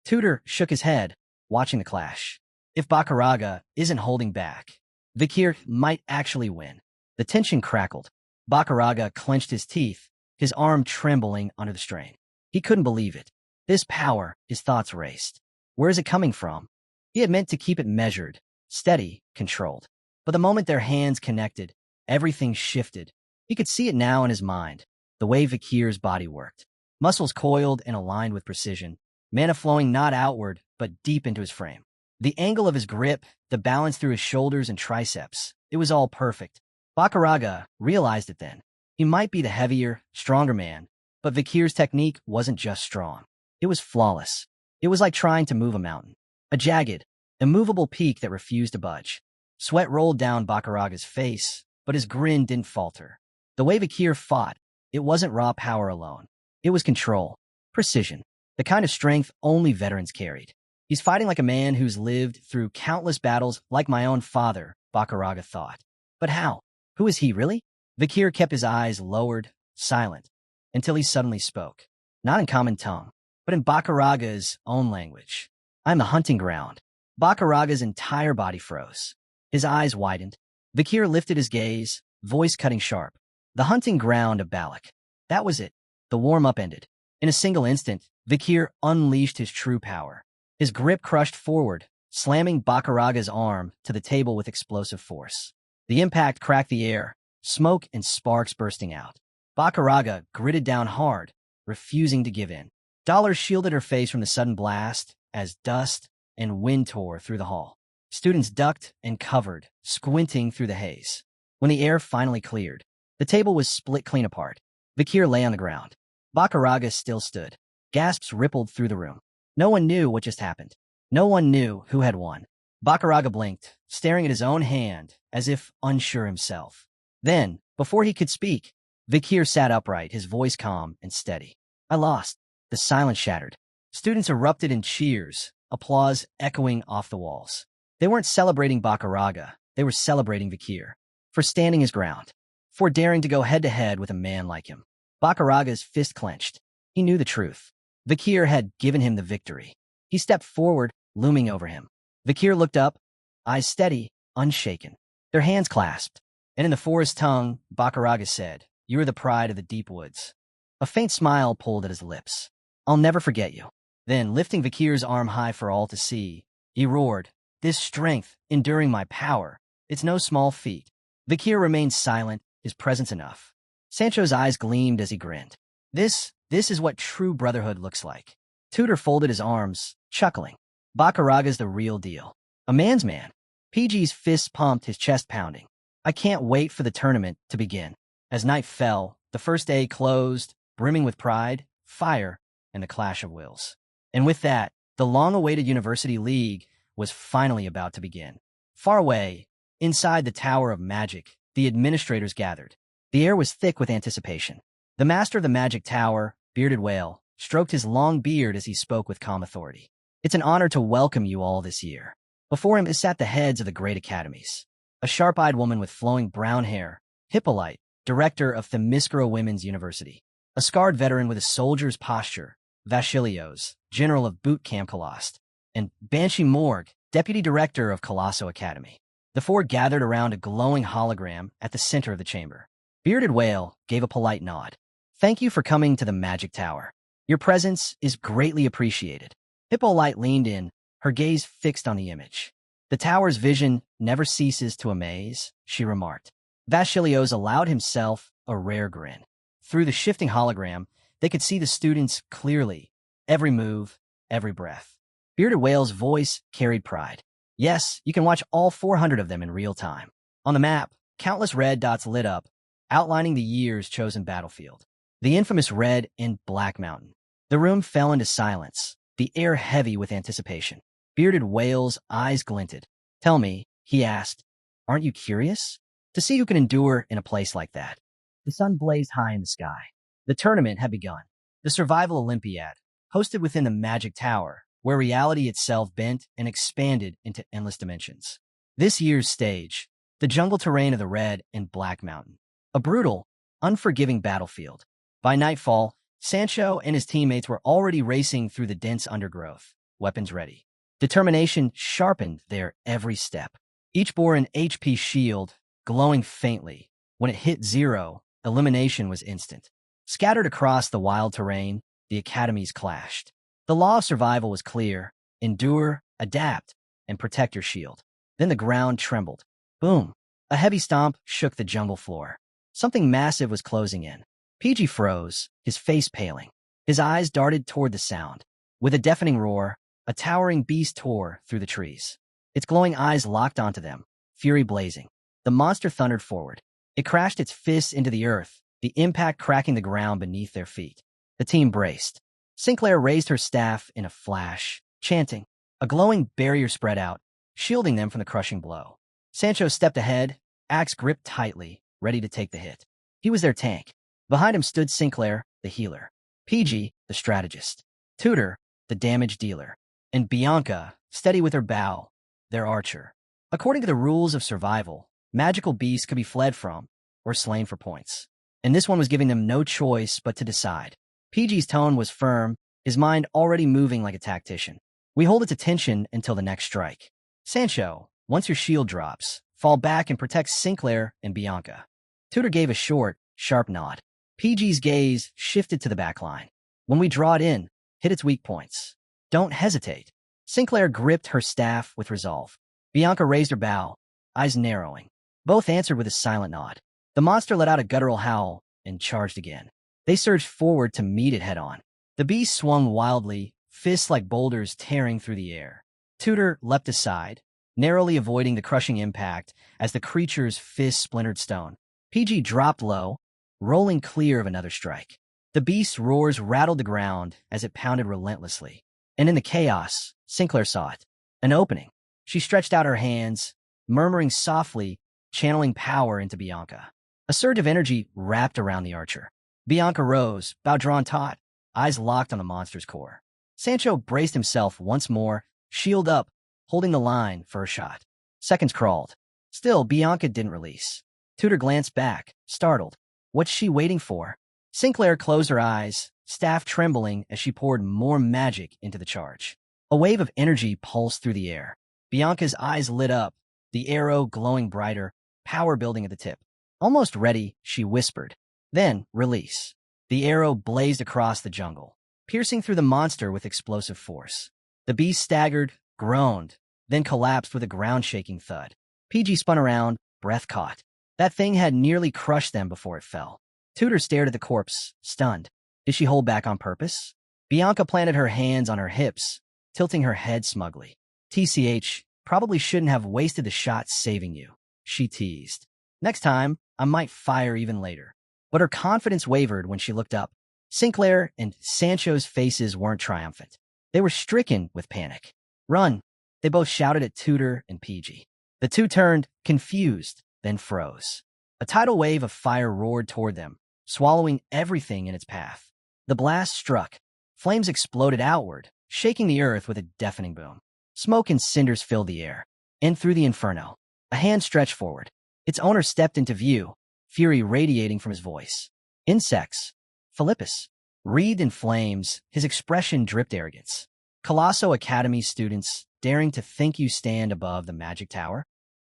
[SPEAKER 1] Tudor shook his head, watching the clash. If Bakaraga isn't holding back, Vakir might actually win. The tension crackled. Bakaraga clenched his teeth, his arm trembling under the strain. He couldn't believe it. This power, his thoughts raced. Where is it coming from? He had meant to keep it measured, steady, controlled. But the moment their hands connected, everything shifted. He could see it now in his mind, the way Vakir's body worked. Muscles coiled and aligned with precision, mana flowing not outward, but deep into his frame. The angle of his grip, the balance through his shoulders and triceps, it was all perfect. Bakaraga realized it then. He might be the heavier, stronger man, but Vakir's technique wasn't just strong. It was flawless. It was like trying to move a mountain. A jagged, immovable peak that refused to budge. Sweat rolled down Bakaraga's face, but his grin didn't falter. The way Vakir fought, it wasn't raw power alone. It was control, precision, the kind of strength only veterans carried. He's fighting like a man who's lived through countless battles like my own father, Bakaraga thought. But how? Who is he, really? Vakir kept his eyes lowered, silent, until he suddenly spoke. Not in common tongue, but in Bakaraga's own language. I'm the hunting ground. Bakaraga's entire body froze. His eyes widened. Vakir lifted his gaze, voice cutting sharp. The hunting ground of Balac. That was it. The warm-up ended. In a single instant, Vakir unleashed his true power. His grip crushed forward, slamming Bakaraga's arm to the table with explosive force. The impact cracked the air, smoke and sparks bursting out. Bakaraga gritted down hard, refusing to give in. Dollars shielded her face from the sudden blast as dust and wind tore through the hall. Students ducked and covered, squinting through the haze. When the air finally cleared, the table was split clean apart. Vakir lay on the ground. Bakaraga still stood. Gasps rippled through the room. No one knew what just happened. No one knew who had won. Bakaraga blinked, staring at his own hand, as if unsure himself. Then, before he could speak, Vakir sat upright, his voice calm and steady. I lost. The silence shattered. Students erupted in cheers, applause echoing off the walls. They weren't celebrating Bakaraga, they were celebrating Vakir. For standing his ground. For daring to go head-to-head with a man like him. Bakaraga's fist clenched. He knew the truth. Vakir had given him the victory. He stepped forward, looming over him. Vakir looked up, eyes steady, unshaken. Their hands clasped, and in the forest tongue, Bakaraga said, You are the pride of the deep woods. A faint smile pulled at his lips. I'll never forget you. Then, lifting Vakir's arm high for all to see, he roared, This strength, enduring my power, it's no small feat. Vakir remained silent, his presence enough. Sancho's eyes gleamed as he grinned. This is what true brotherhood looks like. Tudor folded his arms, chuckling. Bakaraga's the real deal. A man's man. PG's fists pumped, his chest pounding. I can't wait for the tournament to begin. As night fell, the first day closed, brimming with pride, fire, and the clash of wills. And with that, the long-awaited University League was finally about to begin. Far away, inside the Tower of Magic, the administrators gathered. The air was thick with anticipation. The master of the Magic Tower, Bearded Whale, stroked his long beard as he spoke with calm authority. It's an honor to welcome you all this year. Before him sat the heads of the great academies. A sharp-eyed woman with flowing brown hair, Hippolyte, director of Themyscira Women's University. A scarred veteran with a soldier's posture, Vashilios, general of Boot Camp Kalost, and Banshee Morg, deputy director of Colosso Academy. The four gathered around a glowing hologram at the center of the chamber. Bearded Whale gave a polite nod. Thank you for coming to the Magic Tower. Your presence is greatly appreciated. Hippolyte leaned in, her gaze fixed on the image. The tower's vision never ceases to amaze, she remarked. Vashilios allowed himself a rare grin. Through the shifting hologram, they could see the students clearly, every move, every breath. Bearded Whale's voice carried pride. Yes, you can watch all 400 of them in real time. On the map, countless red dots lit up, outlining the year's chosen battlefield. The infamous Red and Black Mountain. The room fell into silence, the air heavy with anticipation. Bearded Whale's eyes glinted. Tell me, he asked, aren't you curious? To see who can endure in a place like that. The sun blazed high in the sky. The tournament had begun. The Survival Olympiad, hosted within the Magic Tower, where reality itself bent and expanded into endless dimensions. This year's stage, the jungle terrain of the Red and Black Mountain. A brutal, unforgiving battlefield. By nightfall, Sancho and his teammates were already racing through the dense undergrowth, weapons ready. Determination sharpened their every step. Each bore an HP shield, glowing faintly. When it hit 0, elimination was instant. Scattered across the wild terrain, the academies clashed. The law of survival was clear: endure, adapt, and protect your shield. Then the ground trembled. Boom! A heavy stomp shook the jungle floor. Something massive was closing in. PG froze, his face paling. His eyes darted toward the sound. With a deafening roar, a towering beast tore through the trees. Its glowing eyes locked onto them, fury blazing. The monster thundered forward. It crashed its fists into the earth, the impact cracking the ground beneath their feet. The team braced. Sinclair raised her staff in a flash, chanting. A glowing barrier spread out, shielding them from the crushing blow. Sancho stepped ahead, axe gripped tightly, ready to take the hit. He was their tank. Behind him stood Sinclair, the healer. PG, the strategist. Tudor, the damage dealer. And Bianca, steady with her bow, their archer. According to the rules of survival, magical beasts could be fled from or slain for points. And this one was giving them no choice but to decide. PG's tone was firm, his mind already moving like a tactician. We hold its attention until the next strike. Sancho, once your shield drops, fall back and protect Sinclair and Bianca. Tudor gave a short, sharp nod. PG's gaze shifted to the back line. When we draw it in, hit its weak points. Don't hesitate. Sinclair gripped her staff with resolve. Bianca raised her bow, eyes narrowing. Both answered with a silent nod. The monster let out a guttural howl and charged again. They surged forward to meet it head-on. The beast swung wildly, fists like boulders tearing through the air. Tudor leapt aside, narrowly avoiding the crushing impact as the creature's fist splintered stone. PG dropped low, rolling clear of another strike. The beast's roars rattled the ground as it pounded relentlessly. And in the chaos, Sinclair saw it. An opening. She stretched out her hands, murmuring softly, channeling power into Bianca. A surge of energy wrapped around the archer. Bianca rose, bow drawn taut, eyes locked on the monster's core. Sancho braced himself once more, shield up, holding the line for a shot. Seconds crawled. Still, Bianca didn't release. Tudor glanced back, startled. What's she waiting for? Sinclair closed her eyes, staff trembling as she poured more magic into the charge. A wave of energy pulsed through the air. Bianca's eyes lit up, the arrow glowing brighter, power building at the tip. Almost ready, she whispered. Then, release. The arrow blazed across the jungle, piercing through the monster with explosive force. The beast staggered, groaned, then collapsed with a ground-shaking thud. PG spun around, breath caught. That thing had nearly crushed them before it fell. Tudor stared at the corpse, stunned. Did she hold back on purpose? Bianca planted her hands on her hips, tilting her head smugly. TCH, probably shouldn't have wasted the shot saving you, she teased. Next time, I might fire even later. But her confidence wavered when she looked up. Sinclair and Sancho's faces weren't triumphant. They were stricken with panic. Run! They both shouted at Tudor and PG. The two turned, confused, then froze. A tidal wave of fire roared toward them, swallowing everything in its path. The blast struck. Flames exploded outward, shaking the earth with a deafening boom. Smoke and cinders filled the air. And through the inferno, a hand stretched forward. Its owner stepped into view, fury radiating from his voice. Insects. Philippus. Wreathed in flames, his expression dripped arrogance. Colosso Academy students, daring to think you stand above the magic tower?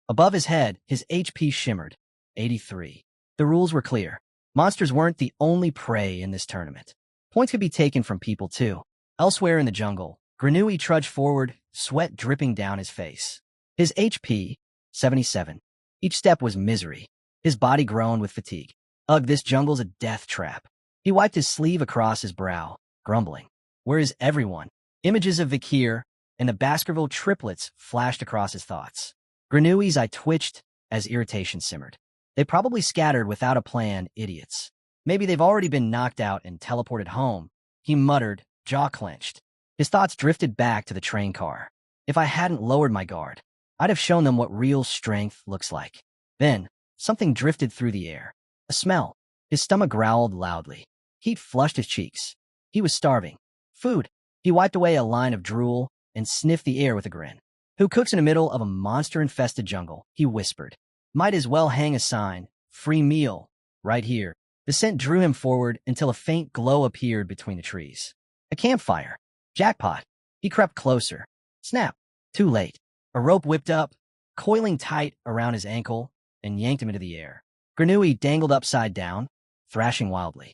[SPEAKER 1] Above his head, his HP shimmered. 83. The rules were clear. Monsters weren't the only prey in this tournament. Points could be taken from people, too. Elsewhere in the jungle, Granui trudged forward, sweat dripping down his face. His HP, 77. Each step was misery. His body groaned with fatigue. Ugh, this jungle's a death trap. He wiped his sleeve across his brow, grumbling. Where is everyone? Images of Vakir and the Baskerville triplets flashed across his thoughts. Granui's eye twitched as irritation simmered. They probably scattered without a plan, idiots. Maybe they've already been knocked out and teleported home, he muttered, jaw clenched. His thoughts drifted back to the train car. If I hadn't lowered my guard, I'd have shown them what real strength looks like. Then, something drifted through the air. A smell. His stomach growled loudly. Heat flushed his cheeks. He was starving. Food. He wiped away a line of drool and sniffed the air with a grin. Who cooks in the middle of a monster-infested jungle? He whispered. Might as well hang a sign. Free meal. Right here. The scent drew him forward until a faint glow appeared between the trees. A campfire. Jackpot. He crept closer. Snap. Too late. A rope whipped up, coiling tight around his ankle, and yanked him into the air. Granui dangled upside down, thrashing wildly.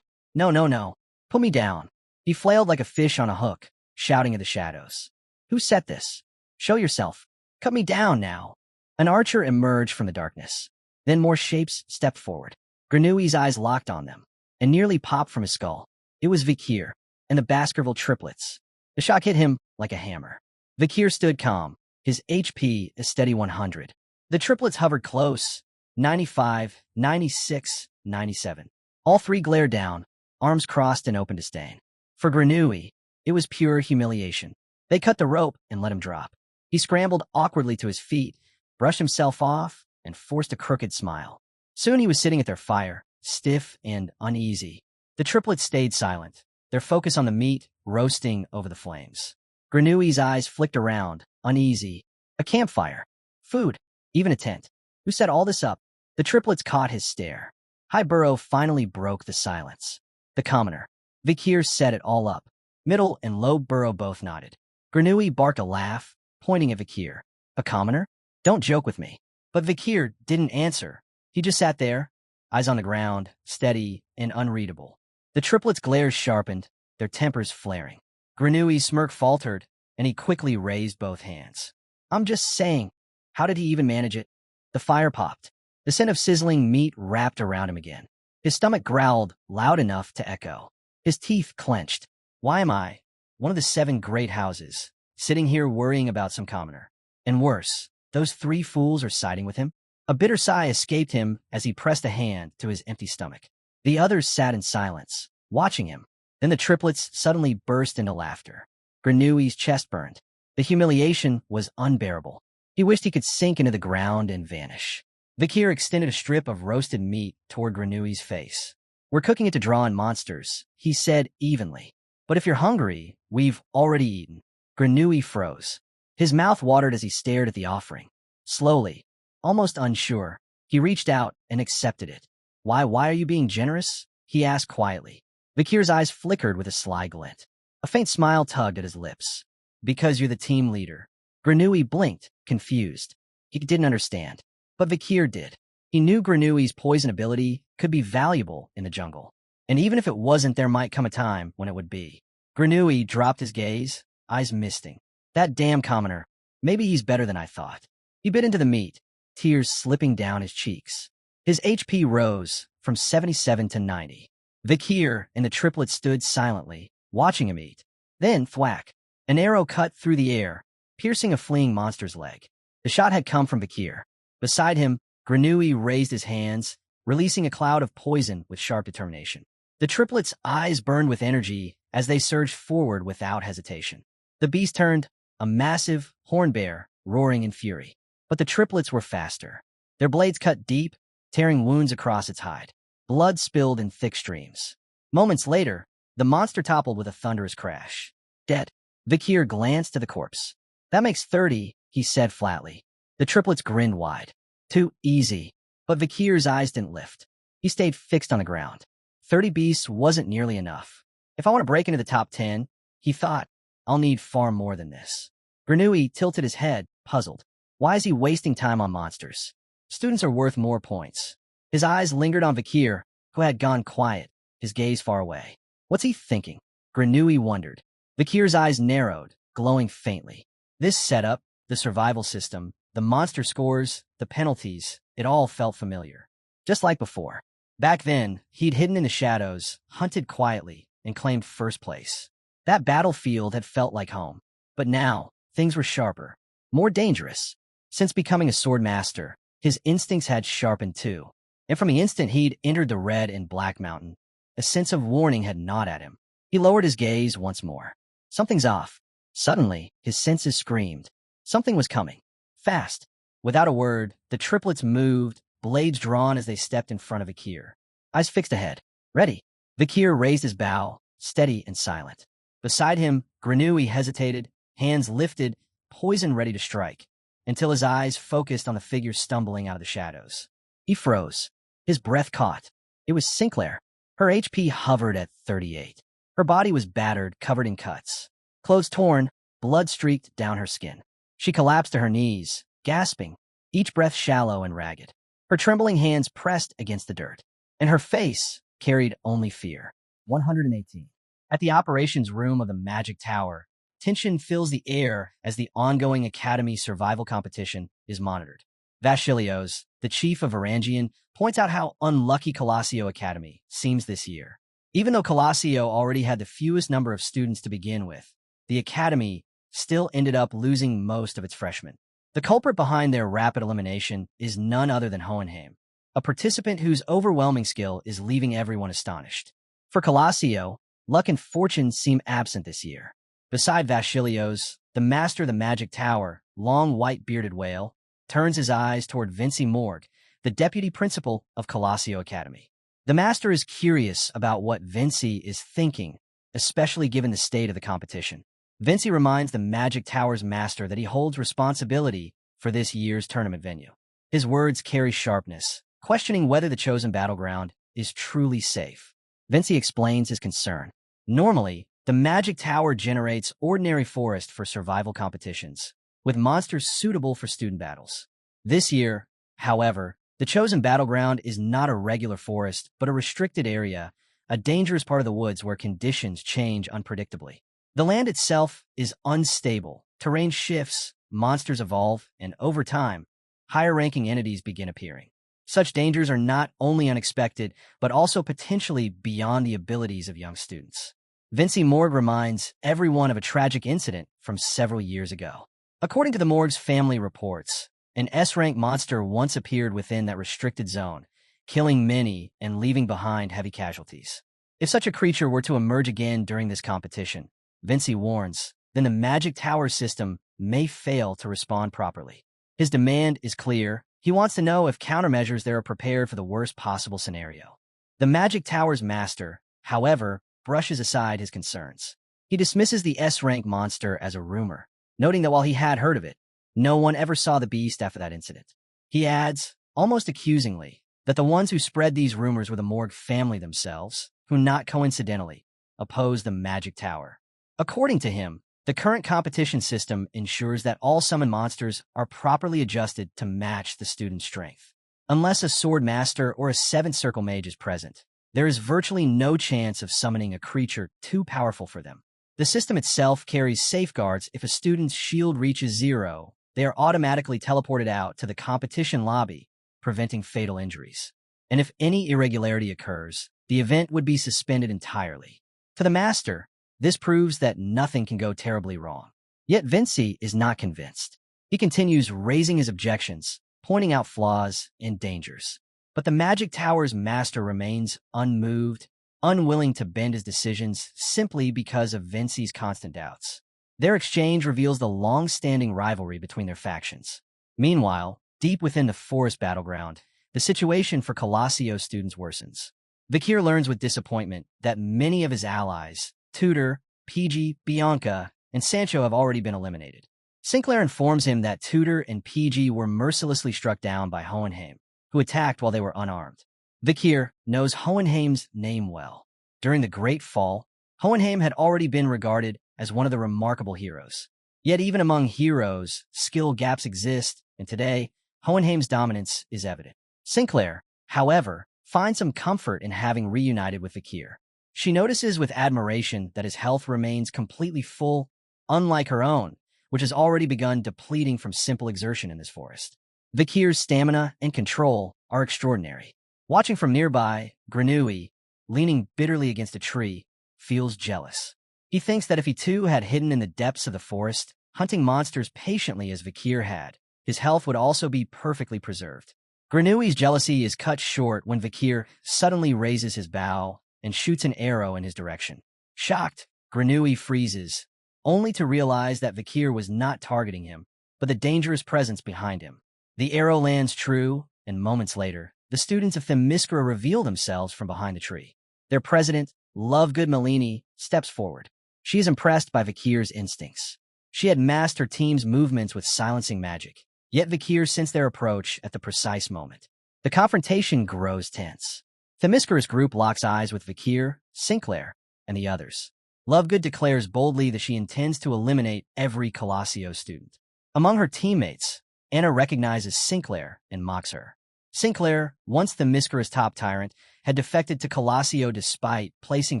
[SPEAKER 1] No. Put me down. He flailed like a fish on a hook, shouting at the shadows. Who set this? Show yourself. Cut me down now. An archer emerged from the darkness. Then more shapes stepped forward. Granui's eyes locked on them, and nearly popped from his skull. It was Vakir and the Baskerville triplets. The shock hit him like a hammer. Vakir stood calm, his HP a steady 100. The triplets hovered close, 95, 96, 97. All three glared down, arms crossed in open disdain. For Granui, it was pure humiliation. They cut the rope and let him drop. He scrambled awkwardly to his feet, brushed himself off, and forced a crooked smile. Soon he was sitting at their fire, stiff and uneasy. The triplets stayed silent, their focus on the meat roasting over the flames. Granui's eyes flicked around, uneasy. A campfire. Food. Even a tent. Who set all this up? The triplets caught his stare. High Burrow finally broke the silence. The commoner. Vakir set it all up. Middle and Low Burrow both nodded. Granui barked a laugh, pointing at Vakir. A commoner? Don't joke with me. But Vakir didn't answer. He just sat there, eyes on the ground, steady and unreadable. The triplets' glares sharpened, their tempers flaring. Granui's smirk faltered, and he quickly raised both hands. I'm just saying. How did he even manage it? The fire popped. The scent of sizzling meat wrapped around him again. His stomach growled loud enough to echo. His teeth clenched. Why am I, one of the 7 great houses, sitting here worrying about some commoner? And worse, those 3 fools are siding with him? A bitter sigh escaped him as he pressed a hand to his empty stomach. The others sat in silence, watching him. Then the triplets suddenly burst into laughter. Granui's chest burned. The humiliation was unbearable. He wished he could sink into the ground and vanish. Vakir extended a strip of roasted meat toward Granui's face. We're cooking it to draw in monsters, he said evenly. But if you're hungry, we've already eaten. Granui froze. His mouth watered as he stared at the offering. Slowly, almost unsure, he reached out and accepted it. Why are you being generous? He asked quietly. Vakir's eyes flickered with a sly glint. A faint smile tugged at his lips. Because you're the team leader. Granui blinked, confused. He didn't understand. But Vakir did. He knew Granui's poison ability could be valuable in the jungle. And even if it wasn't, there might come a time when it would be. Granui dropped his gaze, eyes misting. That damn commoner. Maybe he's better than I thought. He bit into the meat, tears slipping down his cheeks. His HP rose from 77 to 90. Vakir and the triplets stood silently, watching him eat. Then, thwack. An arrow cut through the air, piercing a fleeing monster's leg. The shot had come from Vakir. Beside him, Granui raised his hands, releasing a cloud of poison with sharp determination. The triplets' eyes burned with energy as they surged forward without hesitation. The beast turned, a massive horn bear, roaring in fury. But the triplets were faster. Their blades cut deep, tearing wounds across its hide. Blood spilled in thick streams. Moments later, the monster toppled with a thunderous crash. Dead. Vakir glanced to the corpse. That makes 30, he said flatly. The triplets grinned wide. Too easy. But Vakir's eyes didn't lift. He stayed fixed on the ground. 30 beasts wasn't nearly enough. If I want to break into the top 10, he thought, I'll need far more than this. Granui tilted his head, puzzled. Why is he wasting time on monsters? Students are worth more points. His eyes lingered on Vakir, who had gone quiet, his gaze far away. What's he thinking? Granui wondered. Vakir's eyes narrowed, glowing faintly. This setup, the survival system, the monster scores, the penalties, it all felt familiar. Just like before. Back then, he'd hidden in the shadows, hunted quietly, and claimed first place. That battlefield had felt like home. But now, things were sharper, more dangerous. Since becoming a swordmaster, his instincts had sharpened too. And from the instant he'd entered the Red and Black Mountain, a sense of warning had gnawed at him. He lowered his gaze once more. Something's off. Suddenly, his senses screamed. Something was coming. Fast. Without a word, the triplets moved, blades drawn as they stepped in front of Vakir. Eyes fixed ahead. Ready. Vakir raised his bow, steady and silent. Beside him, Granui hesitated, hands lifted, poison ready to strike, until his eyes focused on the figure stumbling out of the shadows. He froze. His breath caught. It was Sinclair. Her HP hovered at 38. Her body was battered, covered in cuts. Clothes torn, blood streaked down her skin. She collapsed to her knees, gasping, each breath shallow and ragged. Her trembling hands pressed against the dirt, and her face carried only fear. 118. At the operations room of the Magic Tower, tension fills the air as the ongoing Academy survival competition is monitored. Vashilios, the chief of Varangian, points out how unlucky Colossio Academy seems this year. Even though Colossio already had the fewest number of students to begin with, the Academy still ended up losing most of its freshmen. The culprit behind their rapid elimination is none other than Hohenheim, a participant whose overwhelming skill is leaving everyone astonished. For Colossio, luck and fortune seem absent this year. Beside Vashilios, the master of the Magic Tower, long white-bearded whale, turns his eyes toward Vinci Morg, the deputy principal of Colossio Academy. The master is curious about what Vinci is thinking, especially given the state of the competition. Vinci reminds the Magic Tower's master that he holds responsibility for this year's tournament venue. His words carry sharpness, questioning whether the chosen battleground is truly safe. Vinci explains his concern. Normally, the Magic Tower generates ordinary forest for survival competitions, with monsters suitable for student battles. This year, however, the chosen battleground is not a regular forest, but a restricted area, a dangerous part of the woods where conditions change unpredictably. The land itself is unstable, terrain shifts, monsters evolve, and over time, higher-ranking entities begin appearing. Such dangers are not only unexpected, but also potentially beyond the abilities of young students. Vinci Morg reminds everyone of a tragic incident from several years ago. According to the Morg's family reports, an S-rank monster once appeared within that restricted zone, killing many and leaving behind heavy casualties. If such a creature were to emerge again during this competition, Vinci warns, then the Magic Tower system may fail to respond properly. His demand is clear. He wants to know if countermeasures there are prepared for the worst possible scenario. The Magic Tower's master, however, brushes aside his concerns. He dismisses the S-rank monster as a rumor, noting that while he had heard of it, no one ever saw the beast after that incident. He adds, almost accusingly, that the ones who spread these rumors were the Morg family themselves, who not coincidentally oppose the Magic Tower. According to him, the current competition system ensures that all summoned monsters are properly adjusted to match the student's strength. Unless a Swordmaster or a 7th Circle Mage is present, there is virtually no chance of summoning a creature too powerful for them. The system itself carries safeguards. If a student's shield reaches 0, they are automatically teleported out to the competition lobby, preventing fatal injuries. And if any irregularity occurs, the event would be suspended entirely. To the master, this proves that nothing can go terribly wrong. Yet Vinci is not convinced. He continues raising his objections, pointing out flaws and dangers. But the Magic Tower's master remains unmoved, unwilling to bend his decisions simply because of Vinci's constant doubts. Their exchange reveals the long-standing rivalry between their factions. Meanwhile, deep within the forest battleground, the situation for Colossio students worsens. Vakir learns with disappointment that many of his allies, Tudor, PG, Bianca, and Sancho have already been eliminated. Sinclair informs him that Tudor and PG were mercilessly struck down by Hohenheim, who attacked while they were unarmed. Vakir knows Hohenheim's name well. During the Great Fall, Hohenheim had already been regarded as one of the remarkable heroes. Yet even among heroes, skill gaps exist, and today, Hohenheim's dominance is evident. Sinclair, however, finds some comfort in having reunited with Vakir. She notices with admiration that his health remains completely full, unlike her own, which has already begun depleting from simple exertion in this forest. Vakir's stamina and control are extraordinary. Watching from nearby, Grenouille, leaning bitterly against a tree, feels jealous. He thinks that if he too had hidden in the depths of the forest, hunting monsters patiently as Vakir had, his health would also be perfectly preserved. Grenouille's jealousy is cut short when Vakir suddenly raises his bow and shoots an arrow in his direction. Shocked, Grenouille freezes, only to realize that Vakir was not targeting him, but the dangerous presence behind him. The arrow lands true, and moments later, the students of Themyscira reveal themselves from behind the tree. Their president, Lovegood Malini, steps forward. She is impressed by Vakir's instincts. She had masked her team's movements with silencing magic, yet Vakir sensed their approach at the precise moment. The confrontation grows tense. Themyscira's group locks eyes with Vakir, Sinclair, and the others. Lovegood declares boldly that she intends to eliminate every Colossio student. Among her teammates, Anna recognizes Sinclair and mocks her. Sinclair, once Themyscira's top tyrant, had defected to Colossio despite placing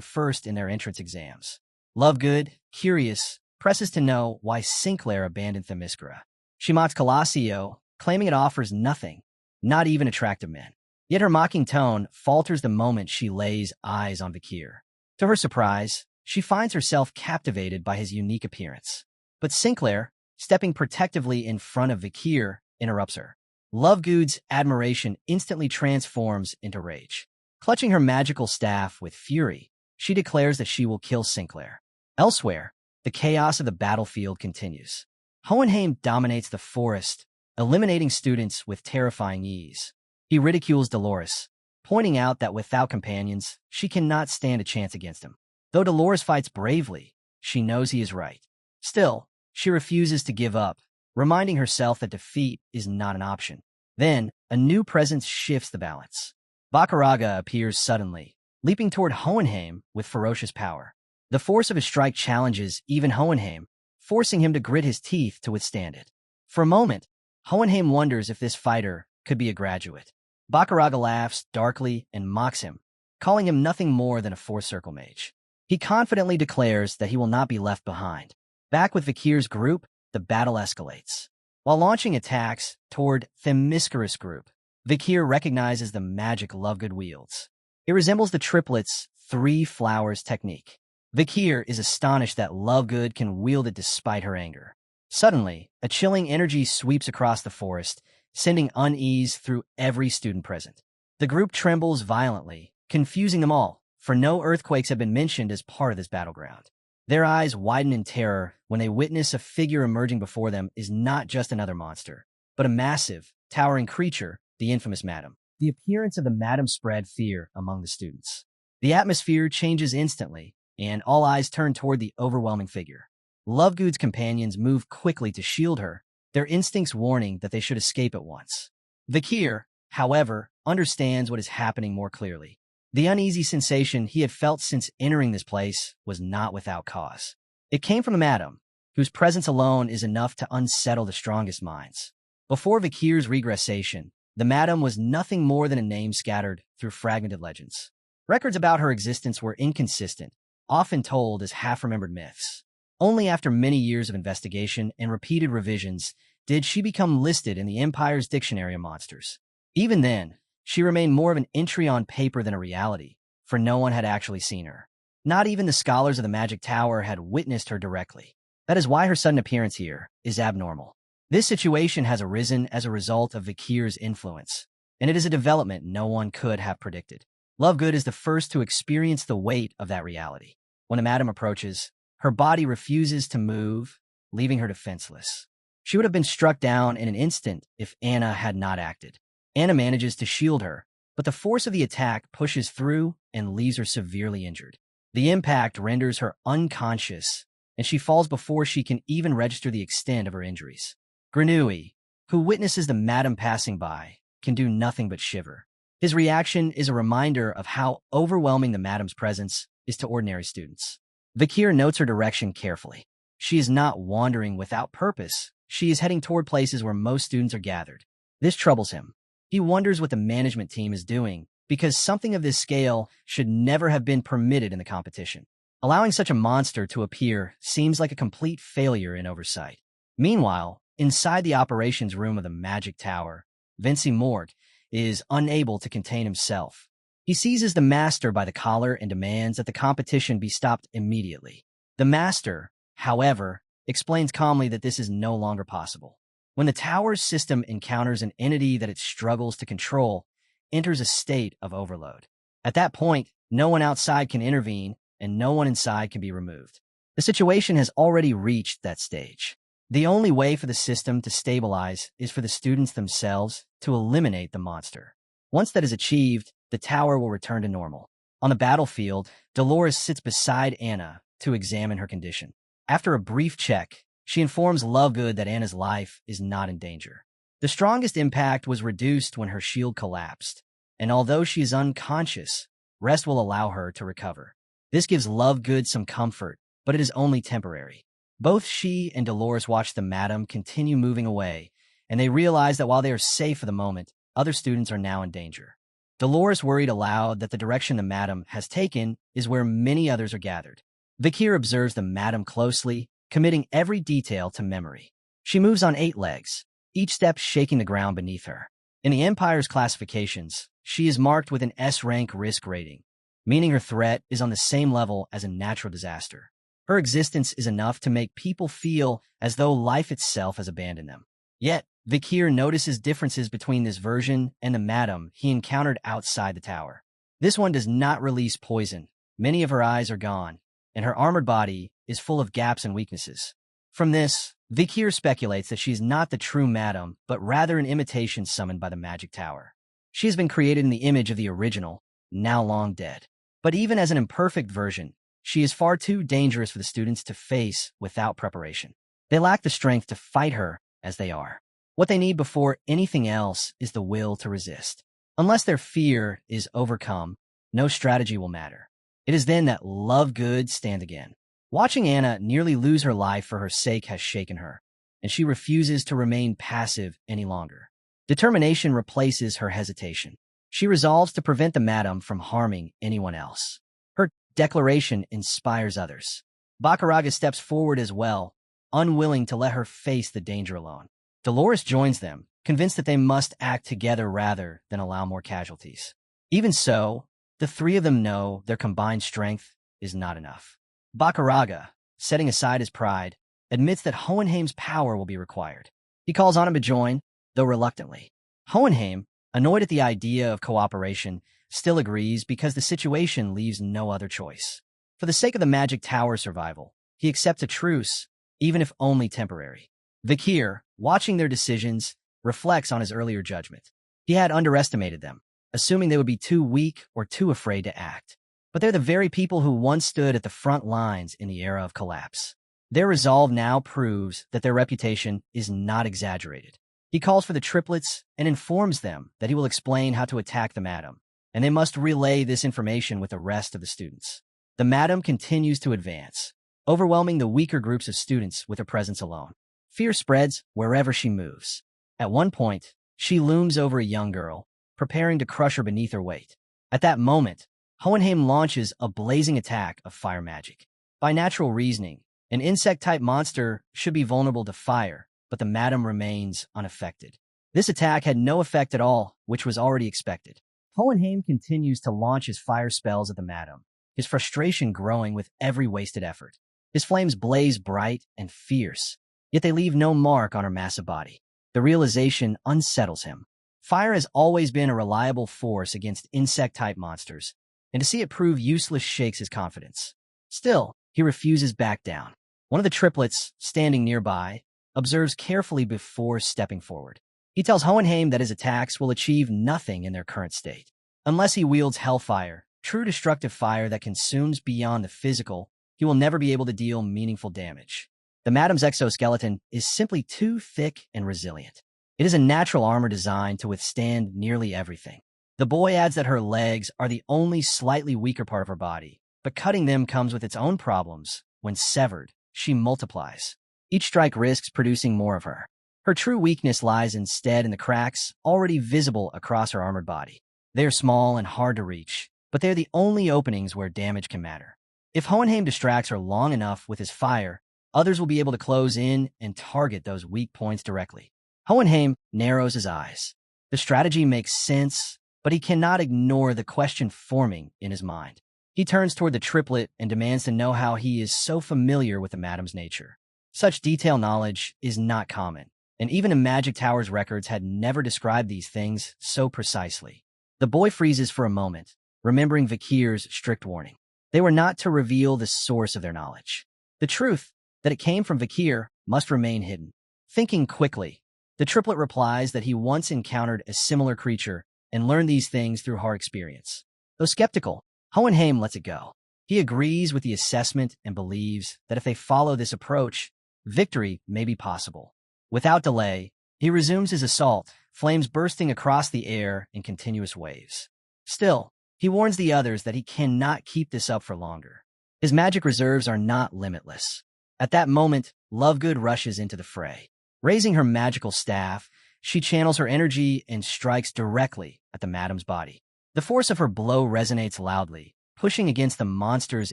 [SPEAKER 1] first in their entrance exams. Lovegood, curious, presses to know why Sinclair abandoned Themyscira. She mocks Colossio, claiming it offers nothing, not even attractive men. Yet her mocking tone falters the moment she lays eyes on Vakir. To her surprise, she finds herself captivated by his unique appearance. But Sinclair, stepping protectively in front of Vakir, interrupts her. Lovegood's admiration instantly transforms into rage. Clutching her magical staff with fury, she declares that she will kill Sinclair. Elsewhere, the chaos of the battlefield continues. Hohenheim dominates the forest, eliminating students with terrifying ease. He ridicules Dolores, pointing out that without companions, she cannot stand a chance against him. Though Dolores fights bravely, she knows he is right. Still, she refuses to give up, reminding herself that defeat is not an option. Then, a new presence shifts the balance. Bakaraga appears suddenly, leaping toward Hohenheim with ferocious power. The force of his strike challenges even Hohenheim, forcing him to grit his teeth to withstand it. For a moment, Hohenheim wonders if this fighter could be a graduate. Bakaraga laughs darkly and mocks him, calling him nothing more than a four-circle mage. He confidently declares that he will not be left behind. Back with Vakir's group, the battle escalates. While launching attacks toward Themyscira's group, Vakir recognizes the magic Lovegood wields. It resembles the triplets' three flowers technique. Vakir is astonished that Lovegood can wield it despite her anger. Suddenly, a chilling energy sweeps across the forest, sending unease through every student present. The group trembles violently, confusing them all, for no earthquakes have been mentioned as part of this battleground. Their eyes widen in terror when they witness a figure emerging before them is not just another monster, but a massive, towering creature, the infamous Madam. The appearance of the Madam spread fear among the students. The atmosphere changes instantly, and all eyes turn toward the overwhelming figure. Lovegood's companions move quickly to shield her, their instincts warning that they should escape at once. Vakir, however, understands what is happening more clearly. The uneasy sensation he had felt since entering this place was not without cause. It came from the Madam, whose presence alone is enough to unsettle the strongest minds. Before Vakir's regression, the Madam was nothing more than a name scattered through fragmented legends. Records about her existence were inconsistent, often told as half-remembered myths. Only after many years of investigation and repeated revisions did she become listed in the Empire's Dictionary of Monsters. Even then, she remained more of an entry on paper than a reality, for no one had actually seen her. Not even the scholars of the Magic Tower had witnessed her directly. That is why her sudden appearance here is abnormal. This situation has arisen as a result of Vakir's influence, and it is a development no one could have predicted. Lovegood is the first to experience the weight of that reality. When the Madam approaches, her body refuses to move, leaving her defenseless. She would have been struck down in an instant if Anna had not acted. Anna manages to shield her, but the force of the attack pushes through and leaves her severely injured. The impact renders her unconscious, and she falls before she can even register the extent of her injuries. Grenouille, who witnesses the Madam passing by, can do nothing but shiver. His reaction is a reminder of how overwhelming the madam's presence is to ordinary students. Vakir notes her direction carefully. She is not wandering without purpose. She is heading toward places where most students are gathered. This troubles him. He wonders what the management team is doing, because something of this scale should never have been permitted in the competition. Allowing such a monster to appear seems like a complete failure in oversight. Meanwhile, inside the operations room of the Magic Tower, Morg is unable to contain himself. He seizes the master by the collar and demands that the competition be stopped immediately. The master, however, explains calmly that this is no longer possible. When the tower's system encounters an entity that it struggles to control, enters a state of overload. At that point, no one outside can intervene, and no one inside can be removed. The situation has already reached that stage. The only way for the system to stabilize is for the students themselves to eliminate the monster. Once that is achieved, the tower will return to normal. On the battlefield, Dolores sits beside Anna to examine her condition. After a brief check, she informs Lovegood that Anna's life is not in danger. The strongest impact was reduced when her shield collapsed, and although she is unconscious, rest will allow her to recover. This gives Lovegood some comfort, but it is only temporary. Both she and Dolores watch the madam continue moving away, and they realize that while they are safe for the moment, other students are now in danger. Dolores worried aloud that the direction the madam has taken is where many others are gathered. Vakir observes the madam closely, committing every detail to memory. She moves on 8 legs, each step shaking the ground beneath her. In the Empire's classifications, she is marked with an S-rank risk rating, meaning her threat is on the same level as a natural disaster. Her existence is enough to make people feel as though life itself has abandoned them. Yet, Vakir notices differences between this version and the madam he encountered outside the tower. This one does not release poison. Many of her eyes are gone, and her armored body is full of gaps and weaknesses. From this, Vakir speculates that she is not the true madam, but rather an imitation summoned by the Magic Tower. She has been created in the image of the original, now long dead. But even as an imperfect version, she is far too dangerous for the students to face without preparation. They lack the strength to fight her as they are. What they need before anything else is the will to resist. Unless their fear is overcome, no strategy will matter. It is then that Lovegood stands again. Watching Anna nearly lose her life for her sake has shaken her, and she refuses to remain passive any longer. Determination replaces her hesitation. She resolves to prevent the madam from harming anyone else. Her declaration inspires others. Bacaraga steps forward as well, unwilling to let her face the danger alone. Dolores joins them, convinced that they must act together rather than allow more casualties. Even so, the 3 of them know their combined strength is not enough. Bacaraga, setting aside his pride, admits that Hohenheim's power will be required. He calls on him to join, though reluctantly. Hohenheim, annoyed at the idea of cooperation, still agrees because the situation leaves no other choice. For the sake of the Magic Tower's survival, he accepts a truce, even if only temporary. Vakir, watching their decisions, reflects on his earlier judgment. He had underestimated them, assuming they would be too weak or too afraid to act. But they're the very people who once stood at the front lines in the era of collapse. Their resolve now proves that their reputation is not exaggerated. He calls for the triplets and informs them that he will explain how to attack the madam, and they must relay this information with the rest of the students. The madam continues to advance, overwhelming the weaker groups of students with her presence alone. Fear spreads wherever she moves. At one point, she looms over a young girl, preparing to crush her beneath her weight. At that moment, Hohenheim launches a blazing attack of fire magic. By natural reasoning, an insect-type monster should be vulnerable to fire, but the madam remains unaffected. This attack had no effect at all, which was already expected. Hohenheim continues to launch his fire spells at the madam, his frustration growing with every wasted effort. His flames blaze bright and fierce, yet they leave no mark on her massive body. The realization unsettles him. Fire has always been a reliable force against insect-type monsters, and to see it prove useless shakes his confidence. Still, he refuses back down. One of the triplets, standing nearby, observes carefully before stepping forward. He tells Hohenheim that his attacks will achieve nothing in their current state. Unless he wields Hellfire, true destructive fire that consumes beyond the physical, he will never be able to deal meaningful damage. The madam's exoskeleton is simply too thick and resilient. It is a natural armor designed to withstand nearly everything. The boy adds that her legs are the only slightly weaker part of her body, but cutting them comes with its own problems. When severed, she multiplies. Each strike risks producing more of her. Her true weakness lies instead in the cracks already visible across her armored body. They are small and hard to reach, but they are the only openings where damage can matter. If Hohenheim distracts her long enough with his fire, others will be able to close in and target those weak points directly. Hohenheim narrows his eyes. The strategy makes sense, but he cannot ignore the question forming in his mind. He turns toward the triplet and demands to know how he is so familiar with the madam's nature. Such detailed knowledge is not common, and even in Magic Tower's records had never described these things so precisely. The boy freezes for a moment, remembering Vakir's strict warning. They were not to reveal the source of their knowledge. The truth, that it came from Vakir, must remain hidden. Thinking quickly, the triplet replies that he once encountered a similar creature and learned these things through hard experience. Though skeptical, Hohenheim lets it go. He agrees with the assessment and believes that if they follow this approach, victory may be possible. Without delay, he resumes his assault, flames bursting across the air in continuous waves. Still, he warns the others that he cannot keep this up for longer. His magic reserves are not limitless. At that moment, Lovegood rushes into the fray. Raising her magical staff, she channels her energy and strikes directly at the madam's body. The force of her blow resonates loudly, pushing against the monster's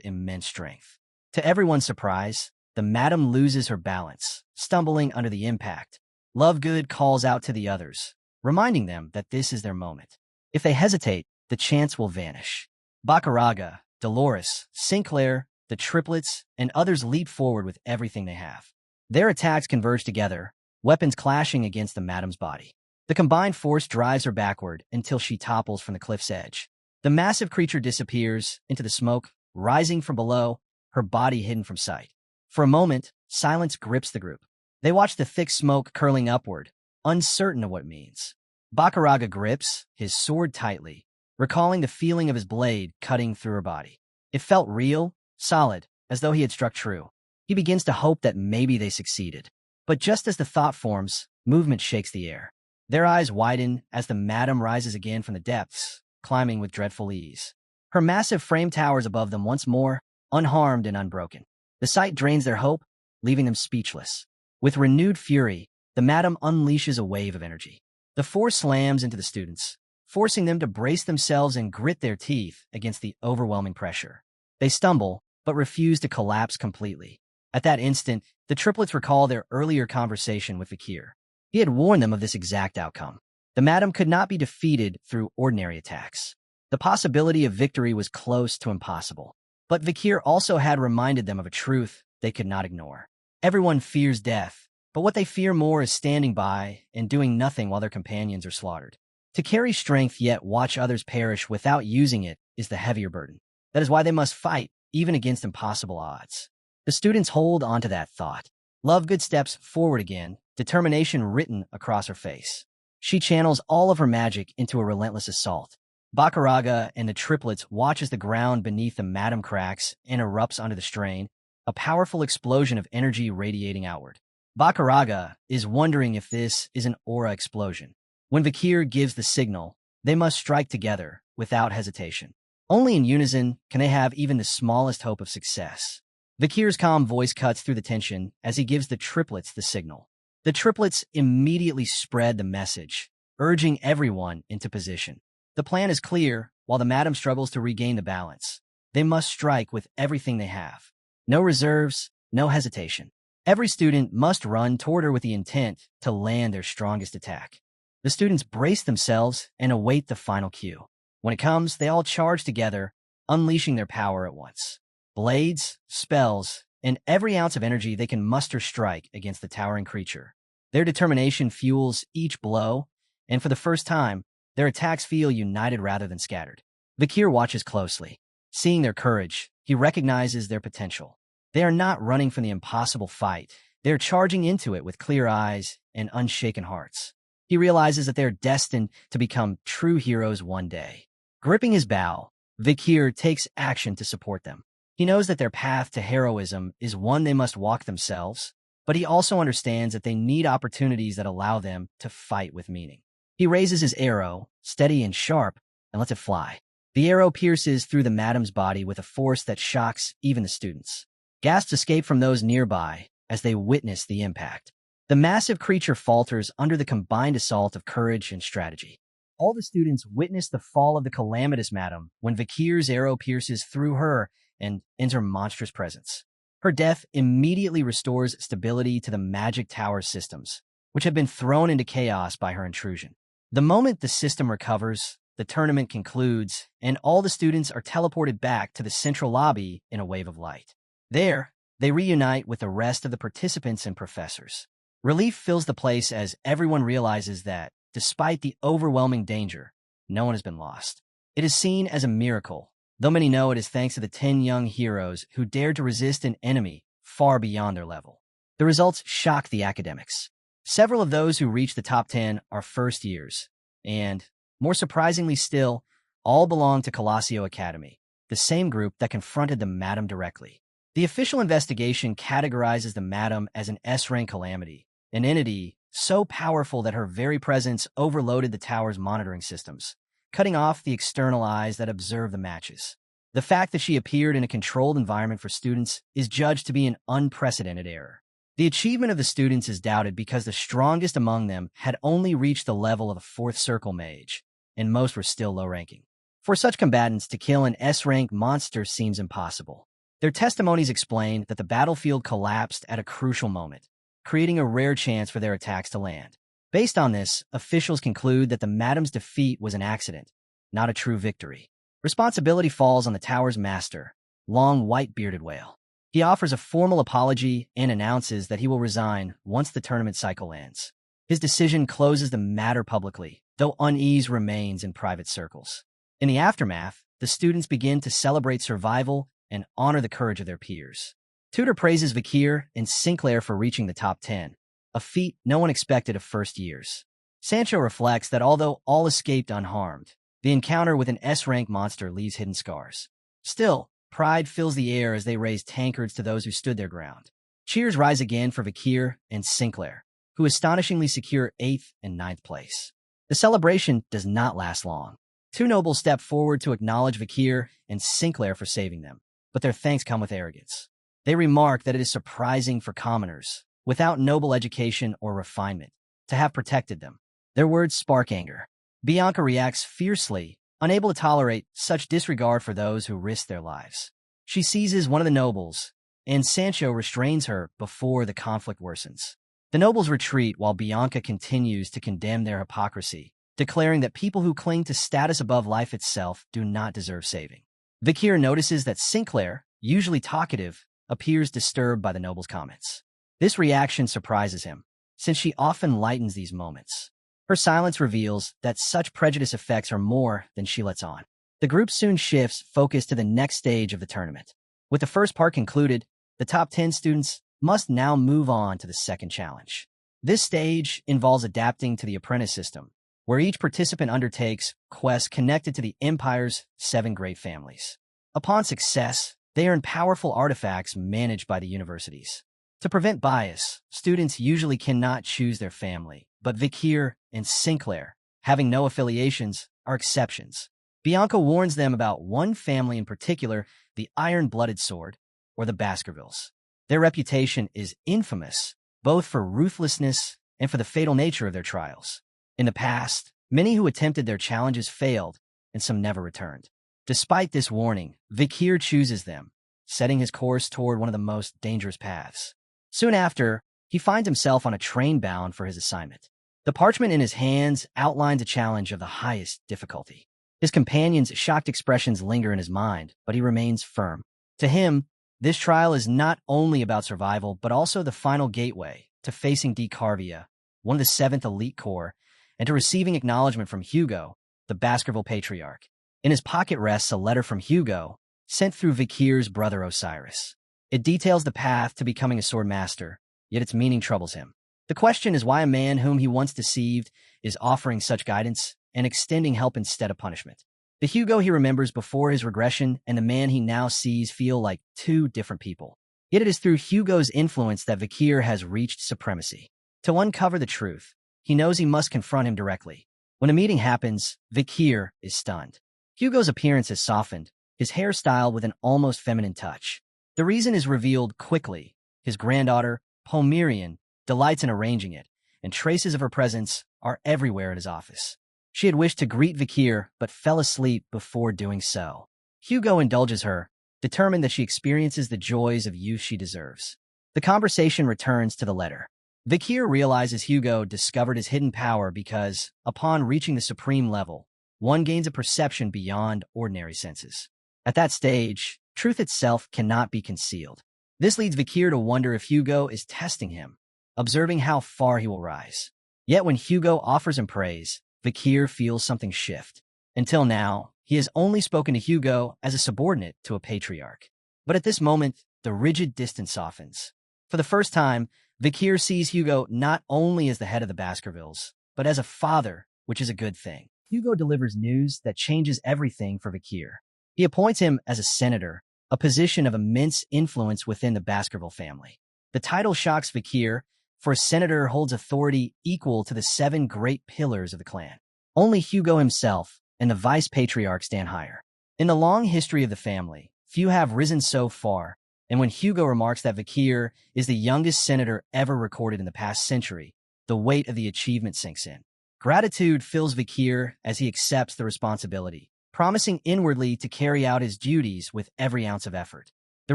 [SPEAKER 1] immense strength. To everyone's surprise, the madam loses her balance, stumbling under the impact. Lovegood calls out to the others, reminding them that this is their moment. If they hesitate, the chance will vanish. Bacaraga, Dolores, Sinclair, the triplets, and others leap forward with everything they have. Their attacks converge together, weapons clashing against the madam's body. The combined force drives her backward until she topples from the cliff's edge. The massive creature disappears into the smoke, rising from below, her body hidden from sight. For a moment, silence grips the group. They watch the thick smoke curling upward, uncertain of what it means. Bacaraga grips his sword tightly, recalling the feeling of his blade cutting through her body. It felt real, solid, as though he had struck true. He begins to hope that maybe they succeeded. But just as the thought forms, movement shakes the air. Their eyes widen as the madam rises again from the depths, climbing with dreadful ease. Her massive frame towers above them once more, unharmed and unbroken. The sight drains their hope, leaving them speechless. With renewed fury, the madam unleashes a wave of energy. The force slams into the students, forcing them to brace themselves and grit their teeth against the overwhelming pressure. They stumble, but refuse to collapse completely. At that instant, the triplets recall their earlier conversation with Vakir. He had warned them of this exact outcome. The madam could not be defeated through ordinary attacks. The possibility of victory was close to impossible. But Vakir also had reminded them of a truth they could not ignore. Everyone fears death, but what they fear more is standing by and doing nothing while their companions are slaughtered. To carry strength yet watch others perish without using it is the heavier burden. That is why they must fight, even against impossible odds. The students hold onto that thought. Lovegood steps forward again, determination written across her face. She channels all of her magic into a relentless assault. Bacaraga and the triplets watch as the ground beneath the madam cracks and erupts under the strain, a powerful explosion of energy radiating outward. Bacaraga is wondering if this is an aura explosion. When Vakir gives the signal, they must strike together, without hesitation. Only in unison can they have even the smallest hope of success. Vakir's calm voice cuts through the tension as he gives the triplets the signal. The triplets immediately spread the message, urging everyone into position. The plan is clear, while the madam struggles to regain the balance. They must strike with everything they have. No reserves, no hesitation. Every student must run toward her with the intent to land their strongest attack. The students brace themselves and await the final cue. When it comes, they all charge together, unleashing their power at once. Blades, spells, and every ounce of energy they can muster strike against the towering creature. Their determination fuels each blow, and for the first time, their attacks feel united rather than scattered. Vakir watches closely. Seeing their courage, he recognizes their potential. They are not running from the impossible fight. They are charging into it with clear eyes and unshaken hearts. He realizes that they are destined to become true heroes one day. Gripping his bow, Vakir takes action to support them. He knows that their path to heroism is one they must walk themselves, but he also understands that they need opportunities that allow them to fight with meaning. He raises his arrow, steady and sharp, and lets it fly. The arrow pierces through the madam's body with a force that shocks even the students. Gasps escape from those nearby as they witness the impact. The massive creature falters under the combined assault of courage and strategy. All the students witness the fall of the calamitous madam when Vakir's arrow pierces through her and ends her monstrous presence. Her death immediately restores stability to the magic tower systems, which have been thrown into chaos by her intrusion. The moment the system recovers, the tournament concludes, and all the students are teleported back to the central lobby in a wave of light. There, they reunite with the rest of the participants and professors. Relief fills the place as everyone realizes that, despite the overwhelming danger, no one has been lost. It is seen as a miracle, though many know it is thanks to the 10 young heroes who dared to resist an enemy far beyond their level. The results shock the academics. Several of those who reach the top 10 are first years, and, more surprisingly still, all belong to Colossio Academy, the same group that confronted the Madam directly. The official investigation categorizes the Madam as an S-rank calamity, an entity so powerful that her very presence overloaded the tower's monitoring systems, cutting off the external eyes that observe the matches. The fact that she appeared in a controlled environment for students is judged to be an unprecedented error. The achievement of the students is doubted because the strongest among them had only reached the level of a fourth circle mage, and most were still low-ranking. For such combatants to kill an S-rank monster seems impossible. Their testimonies explain that the battlefield collapsed at a crucial moment, creating a rare chance for their attacks to land. Based on this, officials conclude that the Madam's defeat was an accident, not a true victory. Responsibility falls on the tower's master, long white-bearded whale. He offers a formal apology and announces that he will resign once the tournament cycle ends. His decision closes the matter publicly, though unease remains in private circles. In the aftermath, the students begin to celebrate survival and honor the courage of their peers. Tutor praises Vakir and Sinclair for reaching the top 10, a feat no one expected of first years. Sancho reflects that although all escaped unharmed, the encounter with an S-rank monster leaves hidden scars. Still, pride fills the air as they raise tankards to those who stood their ground. Cheers rise again for Vakir and Sinclair, who astonishingly secure 8th and 9th place. The celebration does not last long. Two nobles step forward to acknowledge Vakir and Sinclair for saving them, but their thanks come with arrogance. They remark that it is surprising for commoners, without noble education or refinement, to have protected them. Their words spark anger. Bianca reacts fiercely, unable to tolerate such disregard for those who risk their lives. She seizes one of the nobles, and Sancho restrains her before the conflict worsens. The nobles retreat while Bianca continues to condemn their hypocrisy, declaring that people who cling to status above life itself do not deserve saving. Vakir notices that Sinclair, usually talkative, appears disturbed by the noble's comments. This reaction surprises him, since she often lightens these moments. Her silence reveals that such prejudice effects her more than she lets on. The group soon shifts focus to the next stage of the tournament. With the first part concluded, the top 10 students must now move on to the second challenge. This stage involves adapting to the apprentice system, where each participant undertakes quests connected to the Empire's 7 great families. Upon success, they earn powerful artifacts managed by the universities. To prevent bias, students usually cannot choose their family, but Vakir and Sinclair, having no affiliations, are exceptions. Bianca warns them about one family in particular, the Iron-Blooded Sword, or the Baskervilles. Their reputation is infamous, both for ruthlessness and for the fatal nature of their trials. In the past, many who attempted their challenges failed, and some never returned. Despite this warning, Vakir chooses them, setting his course toward one of the most dangerous paths. Soon after, he finds himself on a train bound for his assignment. The parchment in his hands outlines a challenge of the highest difficulty. His companion's shocked expressions linger in his mind, but he remains firm. To him, this trial is not only about survival, but also the final gateway to facing Carvia, one of the 7th Elite Corps, and to receiving acknowledgement from Hugo, the Baskerville Patriarch. In his pocket rests a letter from Hugo, sent through Vakir's brother Osiris. It details the path to becoming a swordmaster, yet its meaning troubles him. The question is why a man whom he once deceived is offering such guidance and extending help instead of punishment. The Hugo he remembers before his regression and the man he now sees feel like two different people. Yet it is through Hugo's influence that Vakir has reached supremacy. To uncover the truth, he knows he must confront him directly. When a meeting happens, Vakir is stunned. Hugo's appearance has softened, his hairstyle with an almost feminine touch. The reason is revealed quickly. His granddaughter, Pomerian, delights in arranging it, and traces of her presence are everywhere at his office. She had wished to greet Vakir, but fell asleep before doing so. Hugo indulges her, determined that she experiences the joys of youth she deserves. The conversation returns to the letter. Vakir realizes Hugo discovered his hidden power because, upon reaching the supreme level, one gains a perception beyond ordinary senses. At that stage, truth itself cannot be concealed. This leads Vakir to wonder if Hugo is testing him, observing how far he will rise. Yet when Hugo offers him praise, Vakir feels something shift. Until now, he has only spoken to Hugo as a subordinate to a patriarch. But at this moment, the rigid distance softens. For the first time, Vakir sees Hugo not only as the head of the Baskervilles, but as a father, which is a good thing. Hugo delivers news that changes everything for Vakir. He appoints him as a senator, a position of immense influence within the Baskerville family. The title shocks Vakir, for a senator holds authority equal to the 7 great pillars of the clan. Only Hugo himself and the vice-patriarch stand higher. In the long history of the family, few have risen so far, and when Hugo remarks that Vakir is the youngest senator ever recorded in the past century, the weight of the achievement sinks in. Gratitude fills Vakir as he accepts the responsibility, promising inwardly to carry out his duties with every ounce of effort. The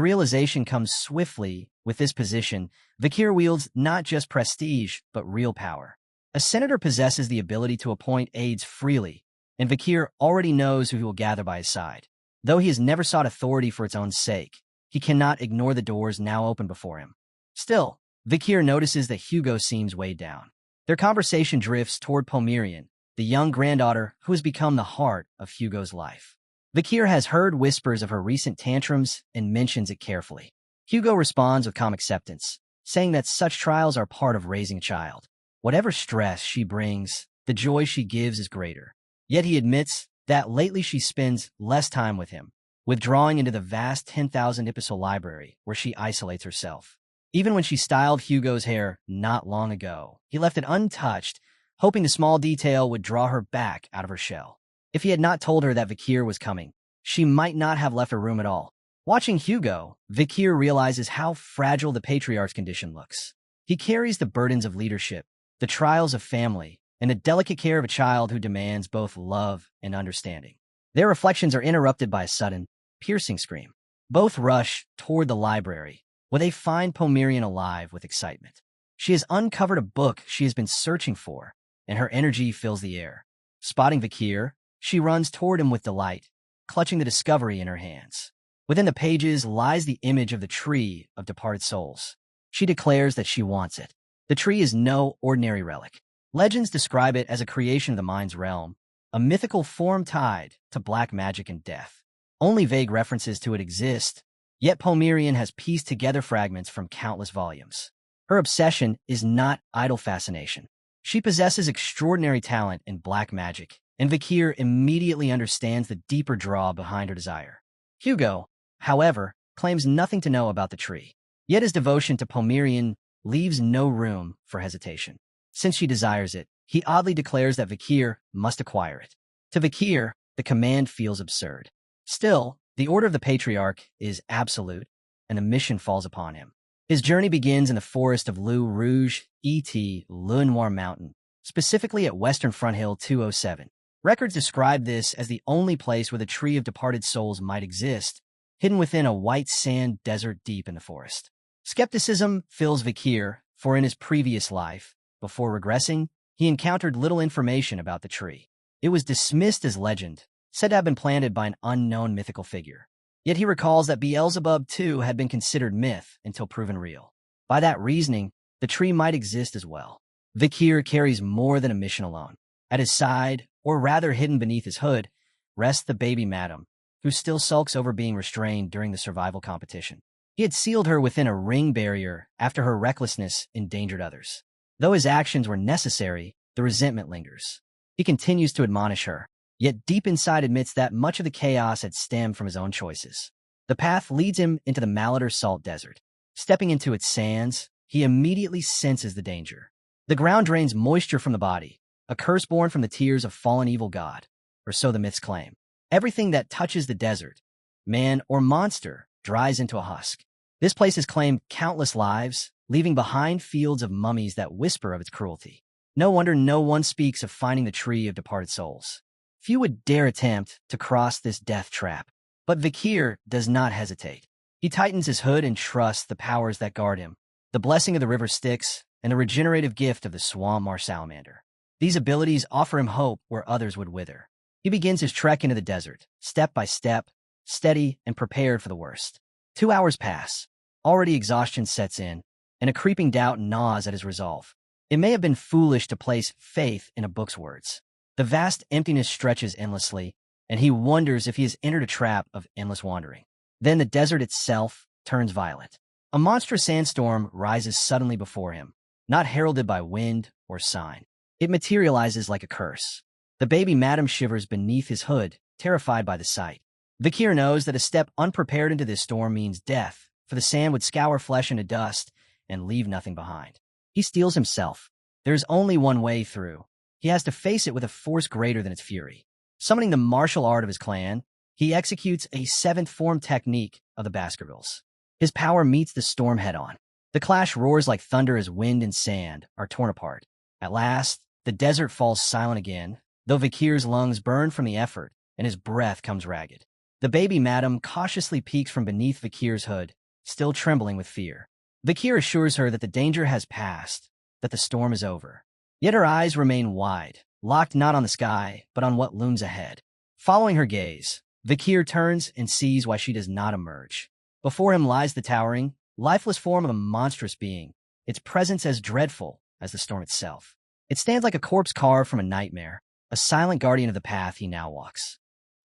[SPEAKER 1] realization comes swiftly. With this position, Vakir wields not just prestige, but real power. A senator possesses the ability to appoint aides freely, and Vakir already knows who he will gather by his side. Though he has never sought authority for its own sake, he cannot ignore the doors now open before him. Still, Vakir notices that Hugo seems weighed down. Their conversation drifts toward Pomerian, the young granddaughter who has become the heart of Hugo's life. Vakir has heard whispers of her recent tantrums and mentions it carefully. Hugo responds with calm acceptance, saying that such trials are part of raising a child. Whatever stress she brings, the joy she gives is greater. Yet he admits that lately she spends less time with him, withdrawing into the vast 10,000 epistle library where she isolates herself. Even when she styled Hugo's hair not long ago, he left it untouched, hoping the small detail would draw her back out of her shell. If he had not told her that Vakir was coming, she might not have left her room at all. Watching Hugo, Vakir realizes how fragile the patriarch's condition looks. He carries the burdens of leadership, the trials of family, and the delicate care of a child who demands both love and understanding. Their reflections are interrupted by a sudden, piercing scream. Both rush toward the library, where they find Pomerian alive with excitement. She has uncovered a book she has been searching for, and her energy fills the air. Spotting Vakir, she runs toward him with delight, clutching the discovery in her hands. Within the pages lies the image of the Tree of Departed Souls. She declares that she wants it. The tree is no ordinary relic. Legends describe it as a creation of the mind's realm, a mythical form tied to black magic and death. Only vague references to it exist, yet Pomerian has pieced together fragments from countless volumes. Her obsession is not idle fascination. She possesses extraordinary talent in black magic, and Vakir immediately understands the deeper draw behind her desire. Hugo, however, claims nothing to know about the tree, yet his devotion to Pomerian leaves no room for hesitation. Since she desires it, he oddly declares that Vakir must acquire it. To Vakir, the command feels absurd. Still, the order of the Patriarch is absolute, and the mission falls upon him. His journey begins in the forest of Loup Rouge, Le Noir Mountain, specifically at Western Front Hill 207. Records describe this as the only place where the Tree of Departed Souls might exist, hidden within a white sand desert deep in the forest. Skepticism fills Vakir, for in his previous life, before regressing, he encountered little information about the tree. It was dismissed as legend, said to have been planted by an unknown mythical figure. Yet he recalls that Beelzebub too had been considered myth until proven real. By that reasoning, the tree might exist as well. Vakir carries more than a mission alone. At his side, or rather hidden beneath his hood, rests the baby madam, who still sulks over being restrained during the survival competition. He had sealed her within a ring barrier after her recklessness endangered others. Though his actions were necessary, the resentment lingers. He continues to admonish her, yet deep inside admits that much of the chaos had stemmed from his own choices. The path leads him into the Malater Salt Desert. Stepping into its sands, he immediately senses the danger. The ground drains moisture from the body, a curse born from the tears of fallen evil god, or so the myths claim. Everything that touches the desert, man or monster, dries into a husk. This place has claimed countless lives, leaving behind fields of mummies that whisper of its cruelty. No wonder no one speaks of finding the tree of departed souls. Few would dare attempt to cross this death trap. But Vakir does not hesitate. He tightens his hood and trusts the powers that guard him, the blessing of the river Styx and the regenerative gift of the swamp marsh salamander. These abilities offer him hope where others would wither. He begins his trek into the desert, step by step, steady and prepared for the worst. 2 hours pass. Already exhaustion sets in, and a creeping doubt gnaws at his resolve. It may have been foolish to place faith in a book's words. The vast emptiness stretches endlessly, and he wonders if he has entered a trap of endless wandering. Then the desert itself turns violent. A monstrous sandstorm rises suddenly before him, not heralded by wind or sign. It materializes like a curse. The baby madam shivers beneath his hood, terrified by the sight. Vakir knows that a step unprepared into this storm means death, for the sand would scour flesh into dust and leave nothing behind. He steels himself. There is only one way through. He has to face it with a force greater than its fury. Summoning the martial art of his clan, he executes a seventh form technique of the Baskervilles. His power meets the storm head-on. The clash roars like thunder as wind and sand are torn apart. At last, the desert falls silent again, though Vakir's lungs burn from the effort and his breath comes ragged. The baby madam cautiously peeks from beneath Vakir's hood, still trembling with fear. Vakir assures her that the danger has passed, that the storm is over. Yet her eyes remain wide, locked not on the sky, but on what looms ahead. Following her gaze, Vakir turns and sees why she does not emerge. Before him lies the towering, lifeless form of a monstrous being, its presence as dreadful as the storm itself. It stands like a corpse carved from a nightmare, a silent guardian of the path he now walks.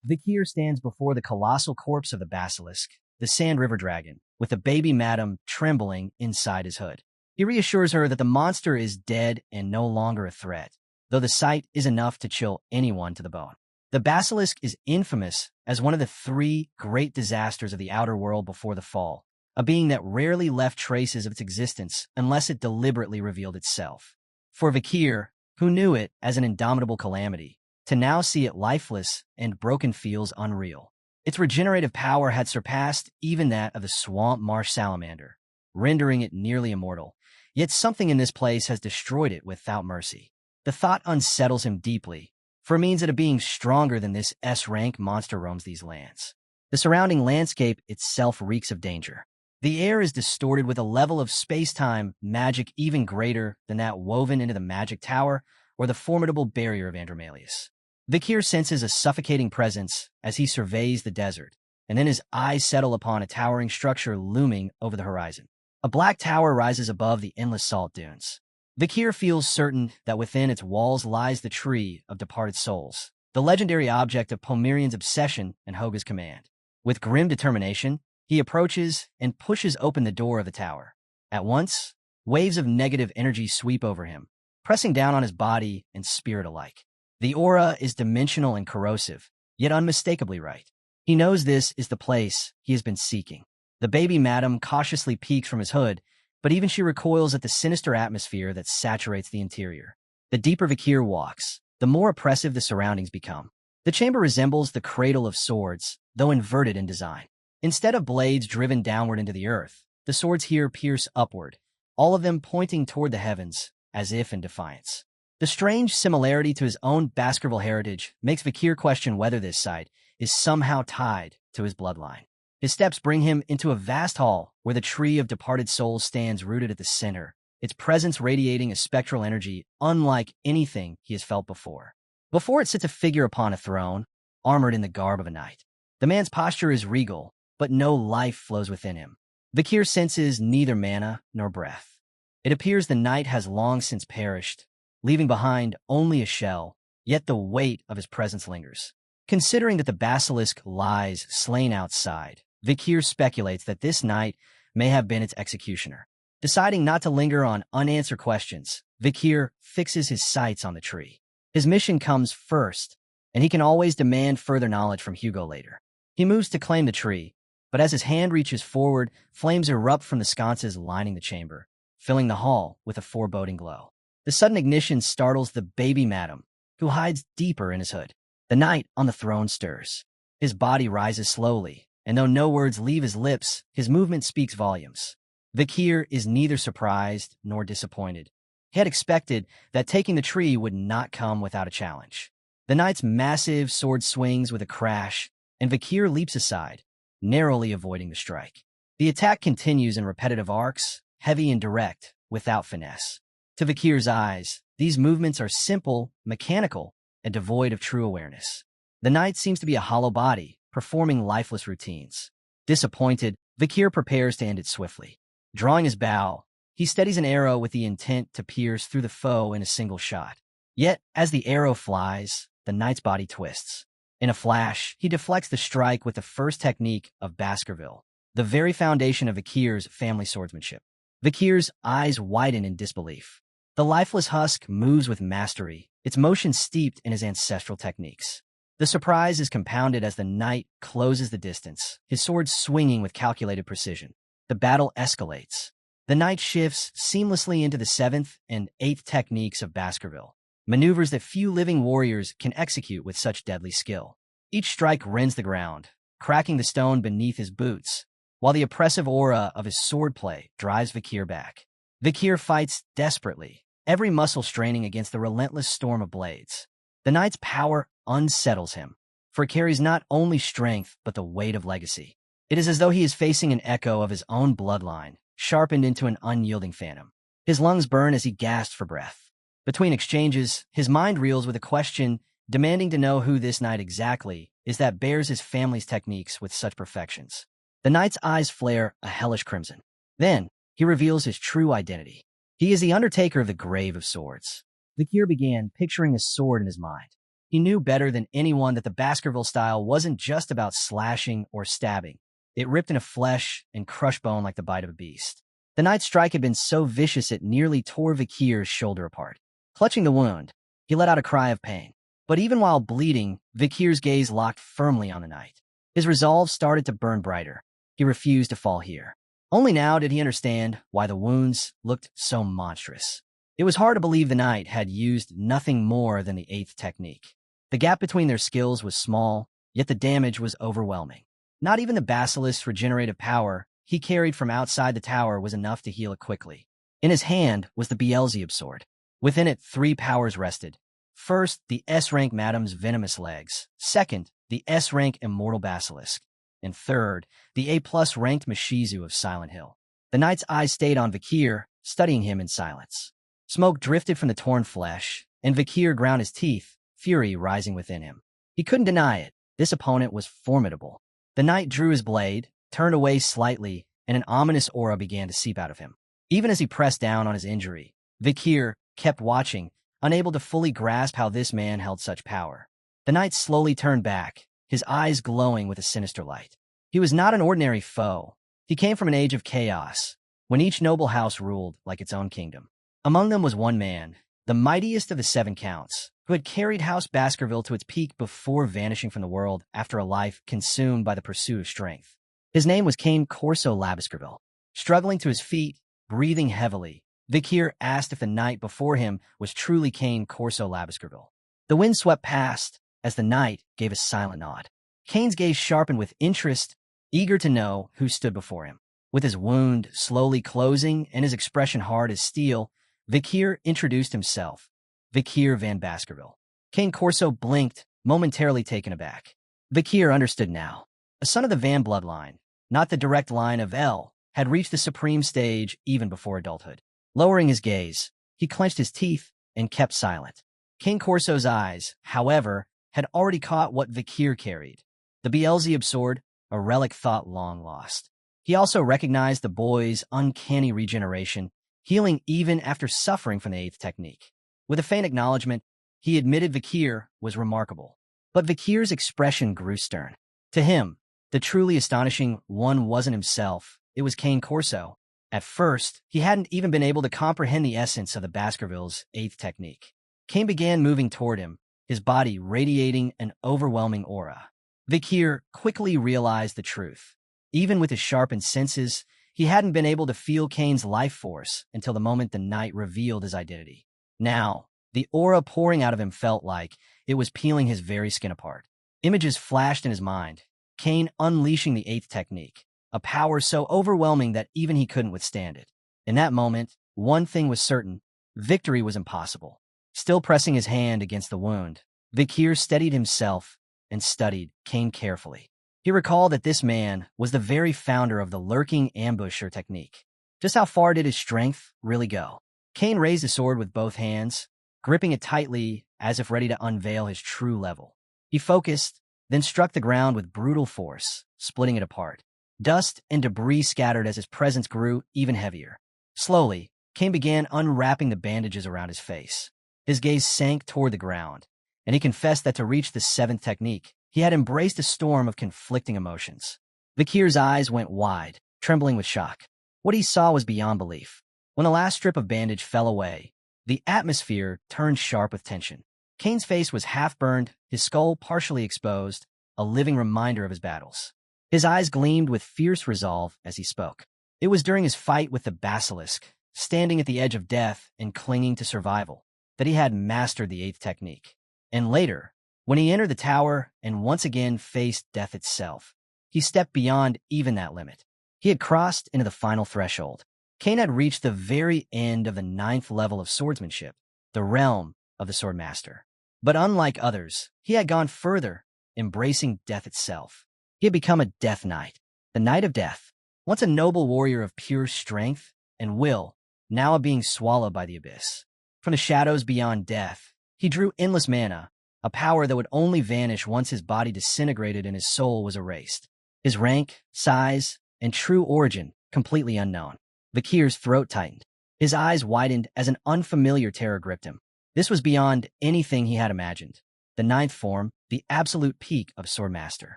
[SPEAKER 1] Vakir stands before the colossal corpse of the basilisk, the sand river dragon, with the baby madam trembling inside his hood. He reassures her that the monster is dead and no longer a threat, though the sight is enough to chill anyone to the bone. The basilisk is infamous as one of the 3 great disasters of the outer world before the fall, a being that rarely left traces of its existence unless it deliberately revealed itself. For Vakir, who knew it as an indomitable calamity, to now see it lifeless and broken feels unreal. Its regenerative power had surpassed even that of the swamp marsh salamander, rendering it nearly immortal. Yet something in this place has destroyed it without mercy. The thought unsettles him deeply, for it means that a being stronger than this S-rank monster roams these lands. The surrounding landscape itself reeks of danger. The air is distorted with a level of space-time magic even greater than that woven into the magic tower or the formidable barrier of Andromalius. Vakir senses a suffocating presence as he surveys the desert, and then his eyes settle upon a towering structure looming over the horizon. A black tower rises above the endless salt dunes. Vakir feels certain that within its walls lies the Tree of Departed Souls, the legendary object of Pomerian's obsession and Hoga's command. With grim determination, he approaches and pushes open the door of the tower. At once, waves of negative energy sweep over him, pressing down on his body and spirit alike. The aura is dimensional and corrosive, yet unmistakably right. He knows this is the place he has been seeking. The baby madam cautiously peeks from his hood, but even she recoils at the sinister atmosphere that saturates the interior. The deeper Vakir walks, the more oppressive the surroundings become. The chamber resembles the Cradle of Swords, though inverted in design. Instead of blades driven downward into the earth, the swords here pierce upward, all of them pointing toward the heavens, as if in defiance. The strange similarity to his own Baskerville heritage makes Vakir question whether this site is somehow tied to his bloodline. His steps bring him into a vast hall where the Tree of Departed Souls stands rooted at the center, its presence radiating a spectral energy unlike anything he has felt before. Before it sits a figure upon a throne, armored in the garb of a knight. The man's posture is regal, but no life flows within him. Vakir senses neither mana nor breath. It appears the knight has long since perished, leaving behind only a shell, yet the weight of his presence lingers. Considering that the basilisk lies slain outside, Vakir speculates that this knight may have been its executioner. Deciding not to linger on unanswered questions, Vakir fixes his sights on the tree. His mission comes first, and he can always demand further knowledge from Hugo later. He moves to claim the tree, But as his hand reaches forward, flames erupt from the sconces lining the chamber, filling the hall with a foreboding glow. The sudden ignition startles the baby madam, who hides deeper in his hood. The knight on the throne stirs. His body rises slowly, and though no words leave his lips, his movement speaks volumes. Vakir is neither surprised nor disappointed. He had expected that taking the tree would not come without a challenge. The knight's massive sword swings with a crash, and Vakir leaps aside, narrowly avoiding the strike. The attack continues in repetitive arcs, heavy and direct, without finesse. To Vakir's eyes, these movements are simple, mechanical, and devoid of true awareness. The knight seems to be a hollow body, performing lifeless routines. Disappointed, Vakir prepares to end it swiftly. Drawing his bow, he steadies an arrow with the intent to pierce through the foe in a single shot. Yet, as the arrow flies, the knight's body twists. In a flash, he deflects the strike with the first technique of Baskerville, the very foundation of Vakir's family swordsmanship. Vakir's eyes widen in disbelief. The lifeless husk moves with mastery, its motion steeped in his ancestral techniques. The surprise is compounded as the knight closes the distance, his sword swinging with calculated precision. The battle escalates. The knight shifts seamlessly into the 7th and 8th techniques of Baskerville, maneuvers that few living warriors can execute with such deadly skill. Each strike rends the ground, cracking the stone beneath his boots, while the oppressive aura of his swordplay drives Vakir back. Vakir fights desperately, every muscle straining against the relentless storm of blades. The knight's power unsettles him, for it carries not only strength but the weight of legacy. It is as though he is facing an echo of his own bloodline, sharpened into an unyielding phantom. His lungs burn as he gasps for breath. Between exchanges, his mind reels with a question demanding to know who this knight exactly is that bears his family's techniques with such perfections. The knight's eyes flare a hellish crimson. Then, he reveals his true identity. He is the undertaker of the Grave of Swords. Vakir began picturing a sword in his mind. He knew better than anyone that the Baskerville style wasn't just about slashing or stabbing. It ripped into flesh and crushed bone like the bite of a beast. The knight's strike had been so vicious it nearly tore Vakir's shoulder apart. Clutching the wound, he let out a cry of pain. But even while bleeding, Vakir's gaze locked firmly on the knight. His resolve started to burn brighter. He refused to fall here. Only now did he understand why the wounds looked so monstrous. It was hard to believe the knight had used nothing more than the 8th technique. The gap between their skills was small, yet the damage was overwhelming. Not even the basilisk's regenerative power he carried from outside the tower was enough to heal it quickly. In his hand was the Beelzebub sword. Within it, 3 powers rested. First, the S-rank Madam's venomous legs. Second, the S-rank Immortal Basilisk. And third, the A-plus ranked Mashizu of Silent Hill. The knight's eyes stayed on Vakir, studying him in silence. Smoke drifted from the torn flesh, and Vakir ground his teeth, fury rising within him. He couldn't deny it. This opponent was formidable. The knight drew his blade, turned away slightly, and an ominous aura began to seep out of him. Even as he pressed down on his injury, Vakir kept watching, unable to fully grasp how this man held such power. The knight slowly turned back, his eyes glowing with a sinister light. He was not an ordinary foe. He came from an age of chaos, when each noble house ruled like its own kingdom. Among them was one man, the mightiest of the 7 counts, who had carried House Baskerville to its peak before vanishing from the world after a life consumed by the pursuit of strength. His name was Cane Corso Labaskerville. Struggling to his feet, breathing heavily, Vakir asked if the knight before him was truly Cane Corso Labaskerville. The wind swept past as the knight gave a silent nod. Cane's gaze sharpened with interest, eager to know who stood before him. With his wound slowly closing and his expression hard as steel, Vakir introduced himself. Vakir van Baskerville. Cane Corso blinked, momentarily taken aback. Vakir understood now. A son of the Van bloodline, not the direct line of El, had reached the supreme stage even before adulthood. Lowering his gaze, he clenched his teeth and kept silent. Cane Corso's eyes, however, had already caught what Vakir carried. The Beelzebub sword, a relic thought long lost. He also recognized the boy's uncanny regeneration, healing even after suffering from the 8th technique. With a faint acknowledgement, he admitted Vakir was remarkable. But Vakir's expression grew stern. To him, the truly astonishing one wasn't himself, it was Cane Corso. At first, he hadn't even been able to comprehend the essence of the Baskerville's 8th technique. Cane began moving toward him, his body radiating an overwhelming aura. Vakir quickly realized the truth. Even with his sharpened senses, he hadn't been able to feel Kane's life force until the moment the knight revealed his identity. Now, the aura pouring out of him felt like it was peeling his very skin apart. Images flashed in his mind, Kane unleashing the eighth technique, a power so overwhelming that even he couldn't withstand it. In that moment, one thing was certain: victory was impossible. Still pressing his hand against the wound, Vakir steadied himself and studied Kane carefully. He recalled that this man was the very founder of the lurking ambusher technique. Just how far did his strength really go? Kane raised his sword with both hands, gripping it tightly as if ready to unveil his true level. He focused, then struck the ground with brutal force, splitting it apart. Dust and debris scattered as his presence grew even heavier. Slowly, Kane began unwrapping the bandages around his face. His gaze sank toward the ground, and he confessed that to reach the seventh technique, he had embraced a storm of conflicting emotions. Vakir's eyes went wide, trembling with shock. What he saw was beyond belief. When the last strip of bandage fell away, the atmosphere turned sharp with tension. Kane's face was half-burned, his skull partially exposed, a living reminder of his battles. His eyes gleamed with fierce resolve as he spoke. It was during his fight with the basilisk, standing at the edge of death and clinging to survival, that he had mastered the eighth technique. And later, when he entered the tower and once again faced death itself, he stepped beyond even that limit. He had crossed into the final threshold. Kane had reached the very end of the ninth level of swordsmanship, the realm of the Swordmaster. But unlike others, he had gone further, embracing death itself. He had become a death knight, the Knight of Death, once a noble warrior of pure strength and will, now a being swallowed by the abyss. From the shadows beyond death, he drew endless mana, a power that would only vanish once his body disintegrated and his soul was erased. His rank, size, and true origin completely unknown. Vakir's throat tightened. His eyes widened as an unfamiliar terror gripped him. This was beyond anything he had imagined. The ninth form, the absolute peak of Swordmaster.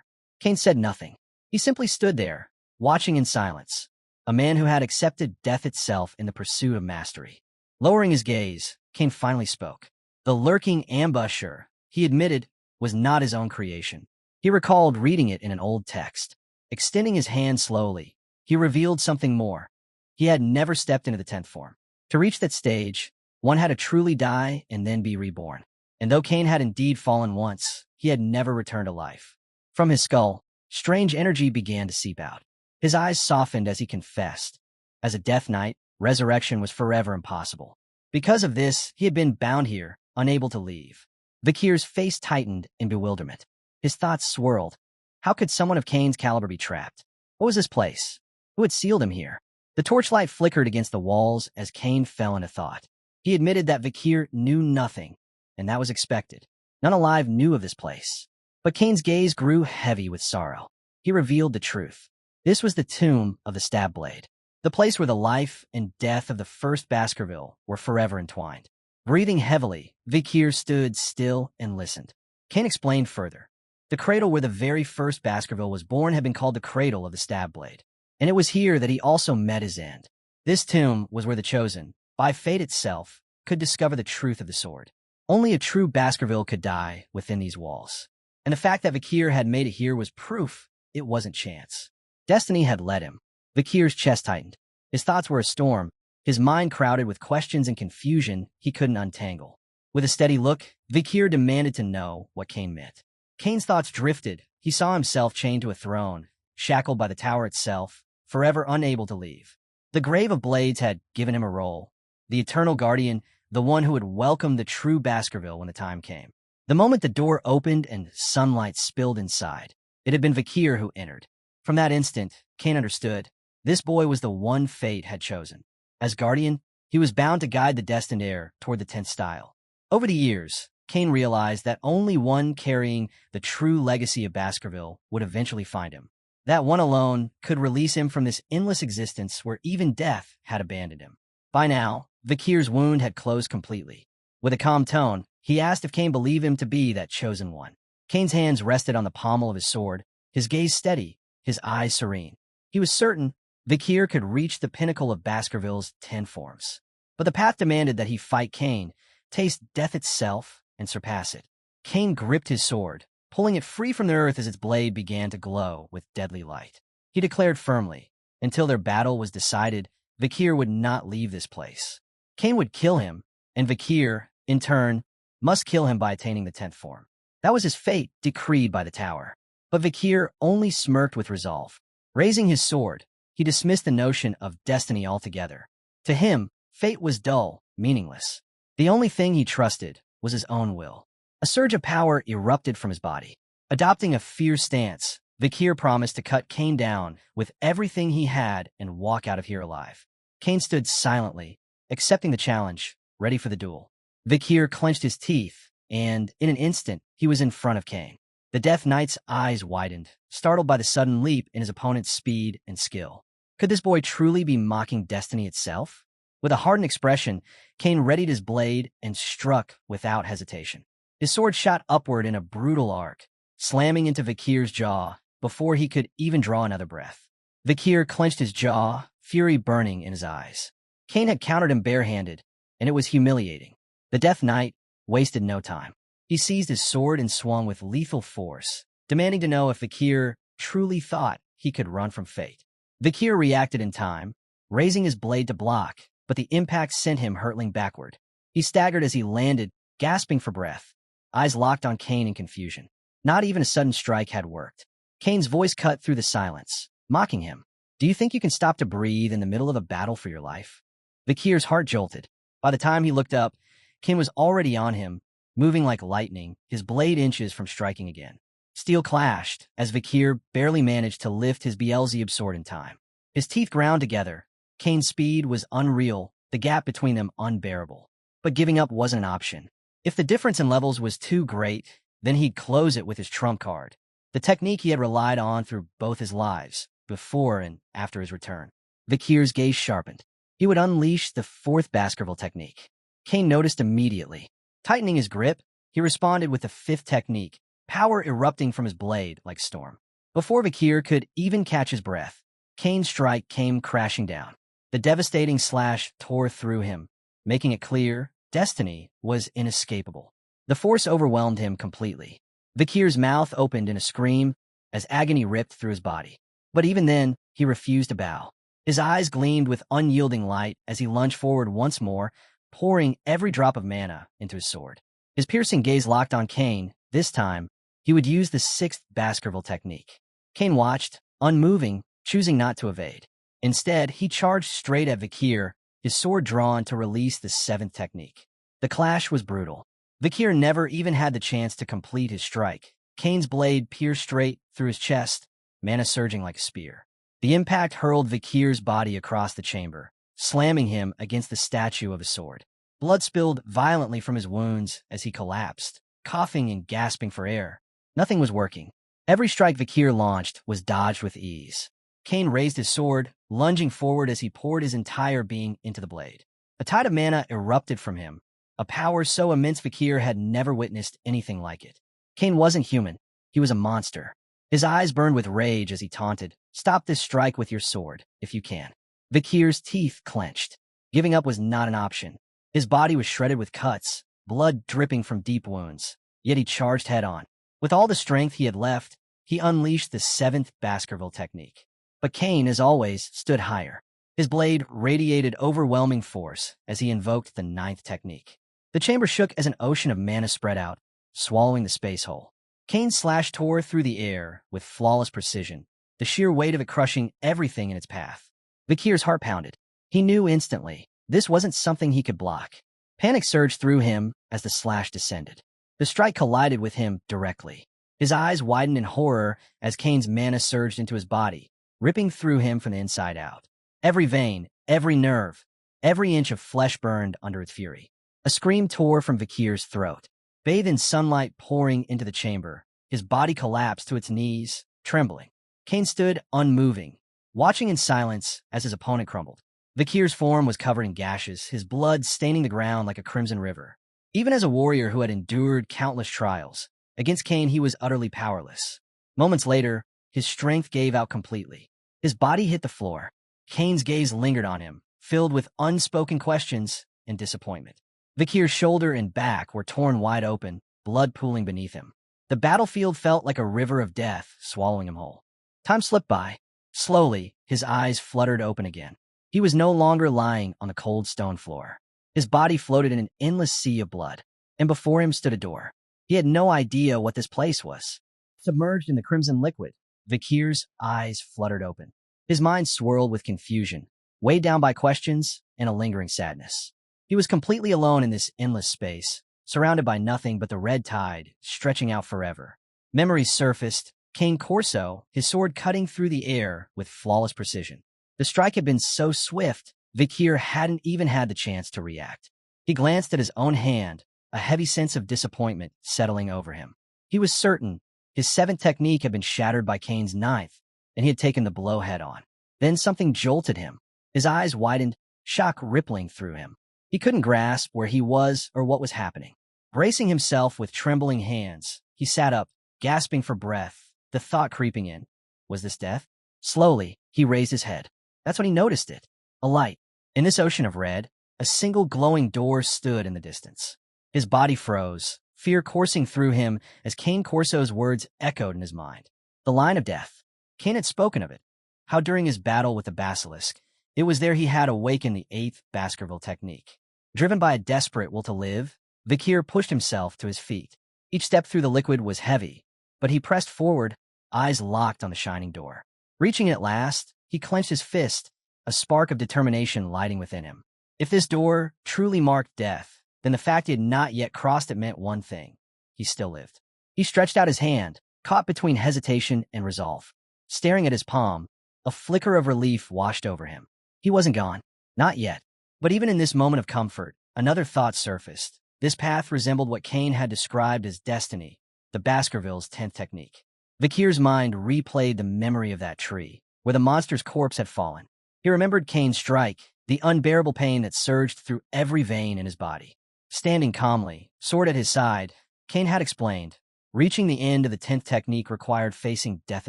[SPEAKER 1] Kane said nothing. He simply stood there, watching in silence, a man who had accepted death itself in the pursuit of mastery. Lowering his gaze, Kane finally spoke. The lurking ambusher, he admitted, was not his own creation. He recalled reading it in an old text. Extending his hand slowly, he revealed something more. He had never stepped into the 10th form. To reach that stage, one had to truly die and then be reborn. And though Kane had indeed fallen once, he had never returned to life. From his skull, strange energy began to seep out. His eyes softened as he confessed. As a death knight, resurrection was forever impossible. Because of this, he had been bound here, unable to leave. Vakir's face tightened in bewilderment. His thoughts swirled. How could someone of Kane's caliber be trapped? What was this place? Who had sealed him here? The torchlight flickered against the walls as Kane fell into thought. He admitted that Vakir knew nothing, and that was expected. None alive knew of this place. But Kane's gaze grew heavy with sorrow. He revealed the truth. This was the tomb of the stab blade, the place where the life and death of the first Baskerville were forever entwined. Breathing heavily, Vakir stood still and listened. Kane explained further. The cradle where the very first Baskerville was born had been called the Cradle of the Stab Blade, and it was here that he also met his end. This tomb was where the Chosen, by fate itself, could discover the truth of the sword. Only a true Baskerville could die within these walls. And the fact that Vakir had made it here was proof it wasn't chance. Destiny had led him. Vakir's chest tightened. His thoughts were a storm, his mind crowded with questions and confusion he couldn't untangle. With a steady look, Vakir demanded to know what Kane meant. Kane's thoughts drifted. He saw himself chained to a throne, shackled by the tower itself, forever unable to leave. The Grave of Blades had given him a role, the eternal guardian, the one who would welcome the true Baskerville when the time came. The moment the door opened and sunlight spilled inside, it had been Vakir who entered. From that instant, Kane understood. This boy was the one fate had chosen. As guardian, he was bound to guide the destined heir toward the 10th style. Over the years, Kane realized that only one carrying the true legacy of Baskerville would eventually find him. That one alone could release him from this endless existence where even death had abandoned him. By now, Vakir's wound had closed completely. With a calm tone, he asked if Kane believed him to be that chosen one. Kane's hands rested on the pommel of his sword, his gaze steady, his eyes serene. He was certain Vakir could reach the pinnacle of Baskerville's 10 forms. But the path demanded that he fight Kane, taste death itself, and surpass it. Kane gripped his sword, pulling it free from the earth as its blade began to glow with deadly light. He declared firmly, until their battle was decided, Vakir would not leave this place. Cain would kill him, and Vakir, in turn, must kill him by attaining the 10th form. That was his fate, decreed by the tower. But Vakir only smirked with resolve. Raising his sword, he dismissed the notion of destiny altogether. To him, fate was dull, meaningless. The only thing he trusted was his own will. A surge of power erupted from his body. Adopting a fierce stance, Vakir promised to cut Cain down with everything he had and walk out of here alive. Cain stood silently, accepting the challenge, ready for the duel. Vakir clenched his teeth, and in an instant, he was in front of Cain. The Death Knight's eyes widened, startled by the sudden leap in his opponent's speed and skill. Could this boy truly be mocking destiny itself? With a hardened expression, Cain readied his blade and struck without hesitation. His sword shot upward in a brutal arc, slamming into Vakir's jaw before he could even draw another breath. Vakir clenched his jaw, fury burning in his eyes. Cain had countered him barehanded, and it was humiliating. The Death Knight wasted no time. He seized his sword and swung with lethal force, demanding to know if Vakir truly thought he could run from fate. Vakir reacted in time, raising his blade to block, but the impact sent him hurtling backward. He staggered as he landed, gasping for breath, eyes locked on Cain in confusion. Not even a sudden strike had worked. Cain's voice cut through the silence, mocking him. Do you think you can stop to breathe in the middle of a battle for your life? Vakir's heart jolted. By the time he looked up, Cain was already on him, moving like lightning, his blade inches from striking again. Steel clashed, as Vakir barely managed to lift his Beelzebub sword in time. His teeth ground together. Cain's speed was unreal, the gap between them unbearable. But giving up wasn't an option. If the difference in levels was too great, then he'd close it with his trump card, the technique he had relied on through both his lives, before and after his return. Vakir's gaze sharpened. He would unleash the 4th Baskerville technique. Cain noticed immediately. Tightening his grip, he responded with the 5th technique, power erupting from his blade like storm. Before Vakir could even catch his breath, Cain's strike came crashing down. The devastating slash tore through him, making it clear destiny was inescapable. The force overwhelmed him completely. Vakir's mouth opened in a scream as agony ripped through his body. But even then, he refused to bow. His eyes gleamed with unyielding light as he lunged forward once more, pouring every drop of mana into his sword. His piercing gaze locked on Cain. This time, he would use the 6th Baskerville technique. Cain watched, unmoving, choosing not to evade. Instead, he charged straight at Vakir, his sword drawn to release the 7th technique. The clash was brutal. Vakir never even had the chance to complete his strike. Cain's blade pierced straight through his chest, mana surging like a spear. The impact hurled Vakir's body across the chamber, slamming him against the statue of his sword. Blood spilled violently from his wounds as he collapsed, coughing and gasping for air. Nothing was working. Every strike Vakir launched was dodged with ease. Cain raised his sword, lunging forward as he poured his entire being into the blade. A tide of mana erupted from him, a power so immense Vakir had never witnessed anything like it. Cain wasn't human. He was a monster. His eyes burned with rage as he taunted, "Stop this strike with your sword, if you can." Vakir's teeth clenched. Giving up was not an option. His body was shredded with cuts, blood dripping from deep wounds, yet he charged head-on. With all the strength he had left, he unleashed the 7th Baskerville technique. But Cain, as always, stood higher. His blade radiated overwhelming force as he invoked the 9th technique. The chamber shook as an ocean of mana spread out, swallowing the space hole. Cain's slash tore through the air with flawless precision, the sheer weight of it crushing everything in its path. Vakir's heart pounded. He knew instantly this wasn't something he could block. Panic surged through him as the slash descended. The strike collided with him directly. His eyes widened in horror as Cain's mana surged into his body, ripping through him from the inside out. Every vein, every nerve, every inch of flesh burned under its fury. A scream tore from Vakir's throat. Bathed in sunlight pouring into the chamber, his body collapsed to its knees, trembling. Cain stood unmoving, watching in silence as his opponent crumbled. Vakir's form was covered in gashes, his blood staining the ground like a crimson river. Even as a warrior who had endured countless trials, against Cain he was utterly powerless. Moments later, his strength gave out completely. His body hit the floor. Cain's gaze lingered on him, filled with unspoken questions and disappointment. Vakir's shoulder and back were torn wide open, blood pooling beneath him. The battlefield felt like a river of death, swallowing him whole. Time slipped by. Slowly, his eyes fluttered open again. He was no longer lying on the cold stone floor. His body floated in an endless sea of blood, and before him stood a door. He had no idea what this place was. Submerged in the crimson liquid, Vakir's eyes fluttered open. His mind swirled with confusion, weighed down by questions and a lingering sadness. He was completely alone in this endless space, surrounded by nothing but the red tide stretching out forever. Memories surfaced, Cane Corso, his sword cutting through the air with flawless precision. The strike had been so swift, Vakir hadn't even had the chance to react. He glanced at his own hand, a heavy sense of disappointment settling over him. He was certain his seventh technique had been shattered by Cain's ninth, and he had taken the blow head-on. Then something jolted him. His eyes widened, shock rippling through him. He couldn't grasp where he was or what was happening. Bracing himself with trembling hands, he sat up, gasping for breath, the thought creeping in. Was this death? Slowly, he raised his head. That's when he noticed it. A light. In this ocean of red, a single glowing door stood in the distance. His body froze, fear coursing through him as Cane Corso's words echoed in his mind. The line of death. Cane had spoken of it. How during his battle with the basilisk, it was there he had awakened the 8th Baskerville technique. Driven by a desperate will to live, Vakir pushed himself to his feet. Each step through the liquid was heavy, but he pressed forward, eyes locked on the shining door. Reaching it at last, he clenched his fist, a spark of determination lighting within him. If this door truly marked death, then the fact he had not yet crossed it meant one thing. He still lived. He stretched out his hand, caught between hesitation and resolve. Staring at his palm, a flicker of relief washed over him. He wasn't gone. Not yet. But even in this moment of comfort, another thought surfaced. This path resembled what Cain had described as destiny, the Baskerville's 10th technique. Vakir's mind replayed the memory of that tree, where the monster's corpse had fallen. He remembered Cain's strike, the unbearable pain that surged through every vein in his body. Standing calmly, sword at his side, Cain had explained, reaching the end of the 10th technique required facing death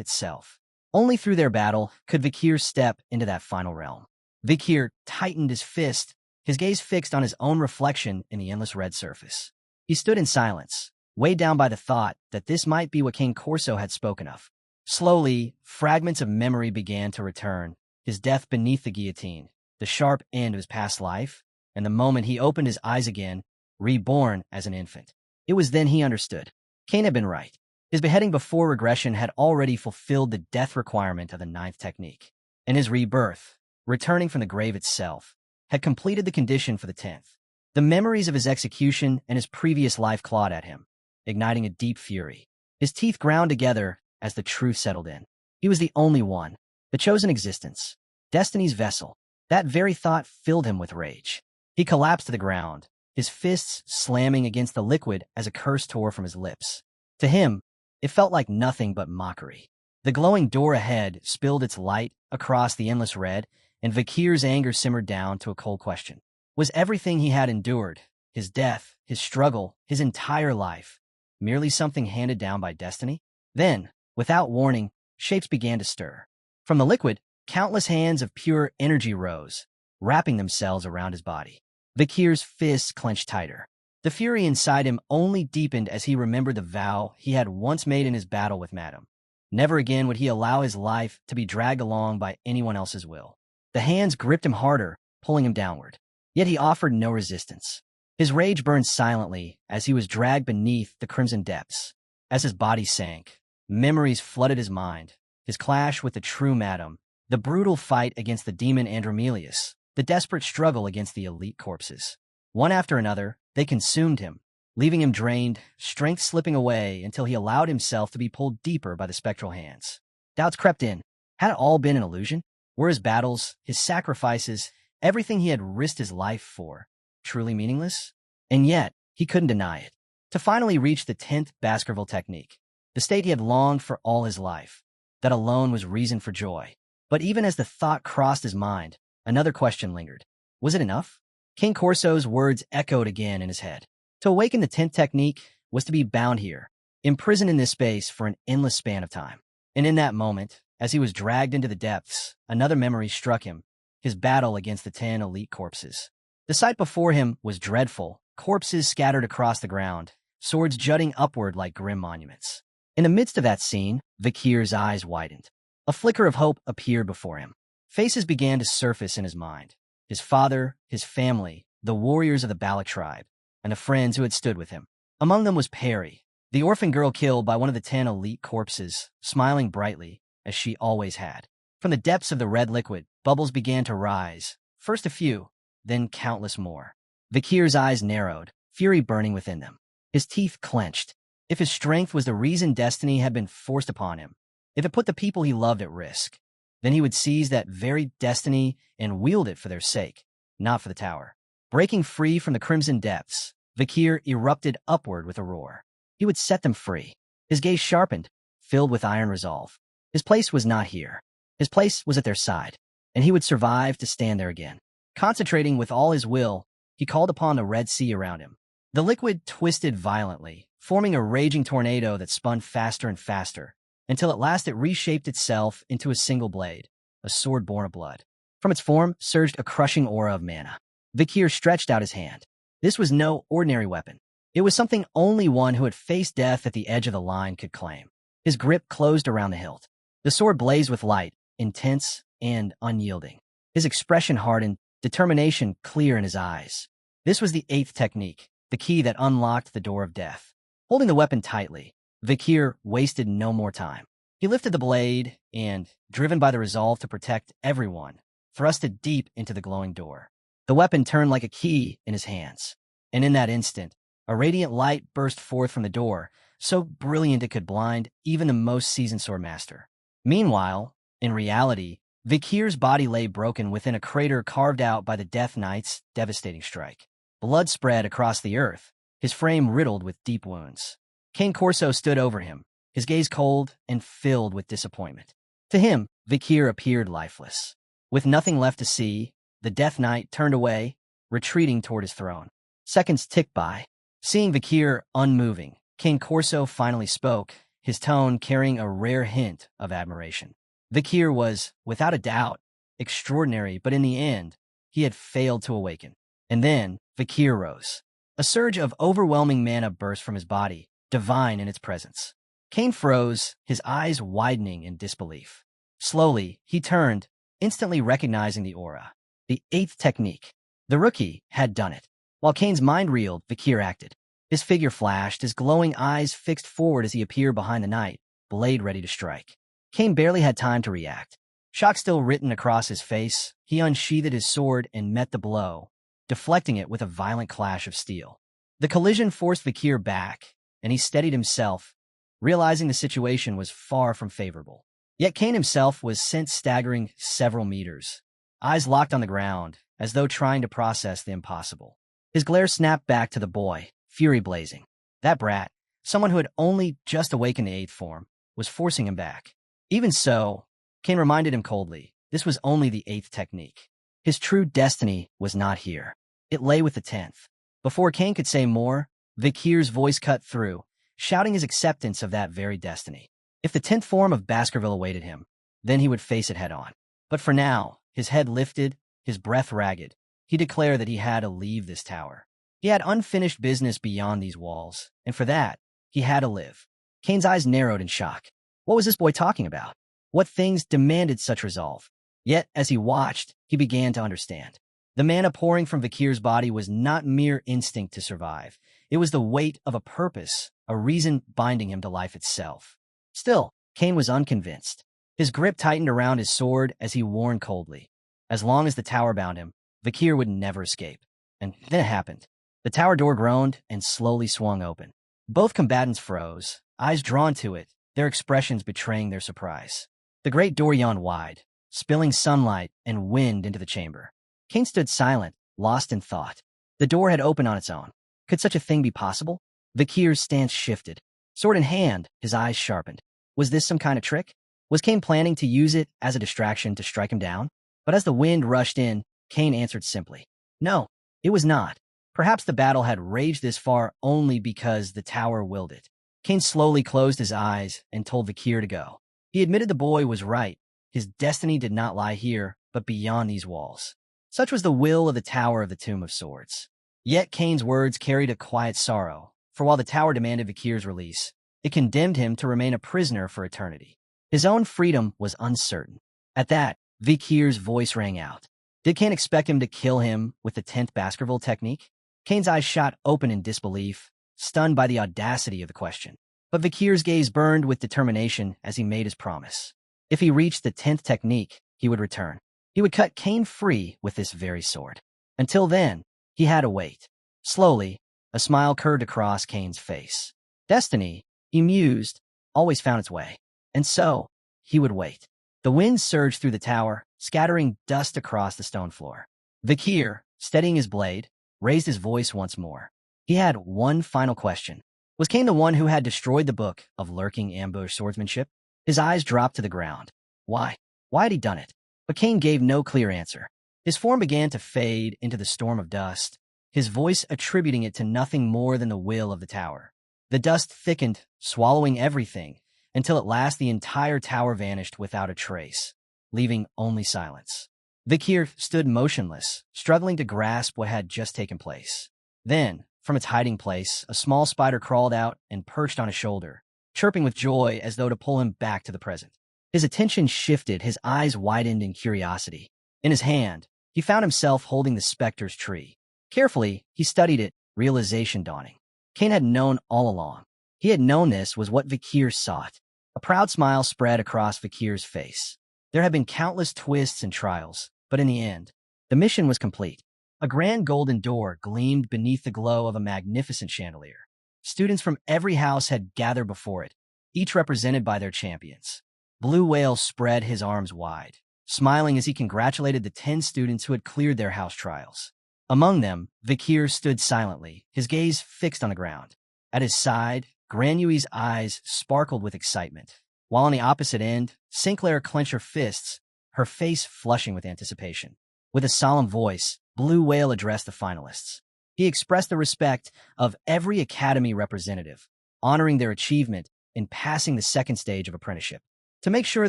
[SPEAKER 1] itself. Only through their battle could Vakir step into that final realm. Vakir tightened his fist, his gaze fixed on his own reflection in the endless red surface. He stood in silence, weighed down by the thought that this might be what Cane Corso had spoken of. Slowly, fragments of memory began to return. His death beneath the guillotine, the sharp end of his past life, and the moment he opened his eyes again, reborn as an infant. It was then he understood. Cain had been right. His beheading before regression had already fulfilled the death requirement of the 9th technique. And his rebirth, returning from the grave itself, had completed the condition for the 10th. The memories of his execution and his previous life clawed at him, igniting a deep fury. His teeth ground together as the truth settled in. He was the only one, the chosen existence, destiny's vessel. That very thought filled him with rage. He collapsed to the ground, his fists slamming against the liquid as a curse tore from his lips. To him, it felt like nothing but mockery. The glowing door ahead spilled its light across the endless red, and Vakir's anger simmered down to a cold question. Was everything he had endured, his death, his struggle, his entire life, merely something handed down by destiny? Then, without warning, shapes began to stir. From the liquid, countless hands of pure energy rose, wrapping themselves around his body. Vakir's fists clenched tighter. The fury inside him only deepened as he remembered the vow he had once made in his battle with Madame. Never again would he allow his life to be dragged along by anyone else's will. The hands gripped him harder, pulling him downward. Yet he offered no resistance. His rage burned silently as he was dragged beneath the crimson depths. As his body sank, memories flooded his mind. His clash with the true Madame, the brutal fight against the demon Andromelius, the desperate struggle against the elite corpses. One after another, they consumed him, leaving him drained, strength slipping away until he allowed himself to be pulled deeper by the spectral hands. Doubts crept in. Had it all been an illusion? Were his battles, his sacrifices, everything he had risked his life for, truly meaningless? And yet, he couldn't deny it. To finally reach the 10th Baskerville technique, the state he had longed for all his life, that alone was reason for joy. But even as the thought crossed his mind, another question lingered. Was it enough? King Corso's words echoed again in his head. To awaken the 10th technique was to be bound here, imprisoned in this space for an endless span of time. And in that moment, as he was dragged into the depths, another memory struck him, his battle against the 10 elite corpses. The sight before him was dreadful, corpses scattered across the ground, swords jutting upward like grim monuments. In the midst of that scene, Vakir's eyes widened. A flicker of hope appeared before him. Faces began to surface in his mind. His father, his family, the warriors of the Balac tribe, and the friends who had stood with him. Among them was Perry, the orphan girl killed by one of the 10 elite corpses, smiling brightly, as she always had. From the depths of the red liquid, bubbles began to rise, first a few, then countless more. Vakir's eyes narrowed, fury burning within them. His teeth clenched. If his strength was the reason destiny had been forced upon him, if it put the people he loved at risk, then he would seize that very destiny and wield it for their sake, not for the tower. Breaking free from the crimson depths, Vakir erupted upward with a roar. He would set them free. His gaze sharpened, filled with iron resolve. His place was not here. His place was at their side, and he would survive to stand there again. Concentrating with all his will, he called upon the Red Sea around him. The liquid twisted violently, forming a raging tornado that spun faster and faster, until at last it reshaped itself into a single blade, a sword born of blood. From its form surged a crushing aura of mana. Vakir stretched out his hand. This was no ordinary weapon. It was something only one who had faced death at the edge of the line could claim. His grip closed around the hilt. The sword blazed with light, intense and unyielding. His expression hardened, determination clear in his eyes. This was the 8th technique, the key that unlocked the door of death. Holding the weapon tightly, Vakir wasted no more time. He lifted the blade and, driven by the resolve to protect everyone, thrust it deep into the glowing door. The weapon turned like a key in his hands, and in that instant, a radiant light burst forth from the door, so brilliant it could blind even the most seasoned swordmaster. Meanwhile, in reality, Vakir's body lay broken within a crater carved out by the Death Knight's devastating strike. Blood spread across the earth, his frame riddled with deep wounds. Cane Corso stood over him, his gaze cold and filled with disappointment. To him, Vakir appeared lifeless. With nothing left to see, the Death Knight turned away, retreating toward his throne. Seconds ticked by. Seeing Vakir unmoving, Cane Corso finally spoke, his tone carrying a rare hint of admiration. Vakir was, without a doubt, extraordinary, but in the end, he had failed to awaken. And then, Vakir rose. A surge of overwhelming mana burst from his body, divine in its presence. Cane froze, his eyes widening in disbelief. Slowly, he turned, instantly recognizing the aura. The 8th technique. The rookie had done it. While Cane's mind reeled, Vakir acted. His figure flashed, his glowing eyes fixed forward as he appeared behind the knight, blade ready to strike. Cane barely had time to react. Shock still written across his face, he unsheathed his sword and met the blow, deflecting it with a violent clash of steel. The collision forced Vakir back, and he steadied himself, realizing the situation was far from favorable. Yet Cane himself was sent staggering several meters, eyes locked on the ground, as though trying to process the impossible. His glare snapped back to the boy, fury blazing. That brat, someone who had only just awakened the 8th form, was forcing him back. Even so, Cane reminded him coldly, this was only the 8th technique. His true destiny was not here. It lay with the 10th. Before Cane could say more, Vakir's voice cut through, shouting his acceptance of that very destiny. If the 10th form of Baskerville awaited him, then he would face it head-on. But for now, his head lifted, his breath ragged, he declared that he had to leave this tower. He had unfinished business beyond these walls, and for that, he had to live. Cane's eyes narrowed in shock. What was this boy talking about? What things demanded such resolve? Yet, as he watched, he began to understand. The mana pouring from Vakir's body was not mere instinct to survive. It was the weight of a purpose, a reason binding him to life itself. Still, Cane was unconvinced. His grip tightened around his sword as he warned coldly. As long as the tower bound him, Vakir would never escape. And then it happened. The tower door groaned and slowly swung open. Both combatants froze, eyes drawn to it, their expressions betraying their surprise. The great door yawned wide, spilling sunlight and wind into the chamber. Cane stood silent, lost in thought. The door had opened on its own. Could such a thing be possible? Vakir's stance shifted. Sword in hand, his eyes sharpened. Was this some kind of trick? Was Cane planning to use it as a distraction to strike him down? But as the wind rushed in, Cane answered simply. No, it was not. Perhaps the battle had raged this far only because the tower willed it. Cane slowly closed his eyes and told Vakir to go. He admitted the boy was right. His destiny did not lie here, but beyond these walls. Such was the will of the Tower of the Tomb of Swords. Yet Cane's words carried a quiet sorrow, for while the tower demanded Vakir's release, it condemned him to remain a prisoner for eternity. His own freedom was uncertain. At that, Vakir's voice rang out. Did Kane expect him to kill him with the 10th Baskerville technique? Kane's eyes shot open in disbelief, stunned by the audacity of the question. But Vakir's gaze burned with determination as he made his promise. If he reached the 10th technique, he would return. He would cut Kane free with this very sword. Until then, he had to wait. Slowly, a smile curved across Kane's face. Destiny, he mused, always found its way. And so, he would wait. The wind surged through the tower, scattering dust across the stone floor. Vakir, steadying his blade, raised his voice once more. He had one final question. Was Kane the one who had destroyed the book of lurking ambush swordsmanship? His eyes dropped to the ground. Why? Why had he done it? But Kane gave no clear answer. His form began to fade into the storm of dust, his voice attributing it to nothing more than the will of the tower. The dust thickened, swallowing everything, until at last the entire tower vanished without a trace, leaving only silence. Vakir stood motionless, struggling to grasp what had just taken place. Then, from its hiding place, a small spider crawled out and perched on his shoulder, chirping with joy as though to pull him back to the present. His attention shifted, his eyes widened in curiosity. In his hand, he found himself holding the specter's tree. Carefully, he studied it, realization dawning. Kane had known all along. He had known this was what Vakir sought. A proud smile spread across Vakir's face. There had been countless twists and trials, but in the end, the mission was complete. A grand golden door gleamed beneath the glow of a magnificent chandelier. Students from every house had gathered before it, each represented by their champions. Blue Whale spread his arms wide, smiling as he congratulated the 10 students who had cleared their house trials. Among them, Vakir stood silently, his gaze fixed on the ground. At his side, Granui's eyes sparkled with excitement, while on the opposite end, Sinclair clenched her fists, her face flushing with anticipation. With a solemn voice, Blue Whale addressed the finalists. He expressed the respect of every academy representative, honoring their achievement in passing the second stage of apprenticeship. To make sure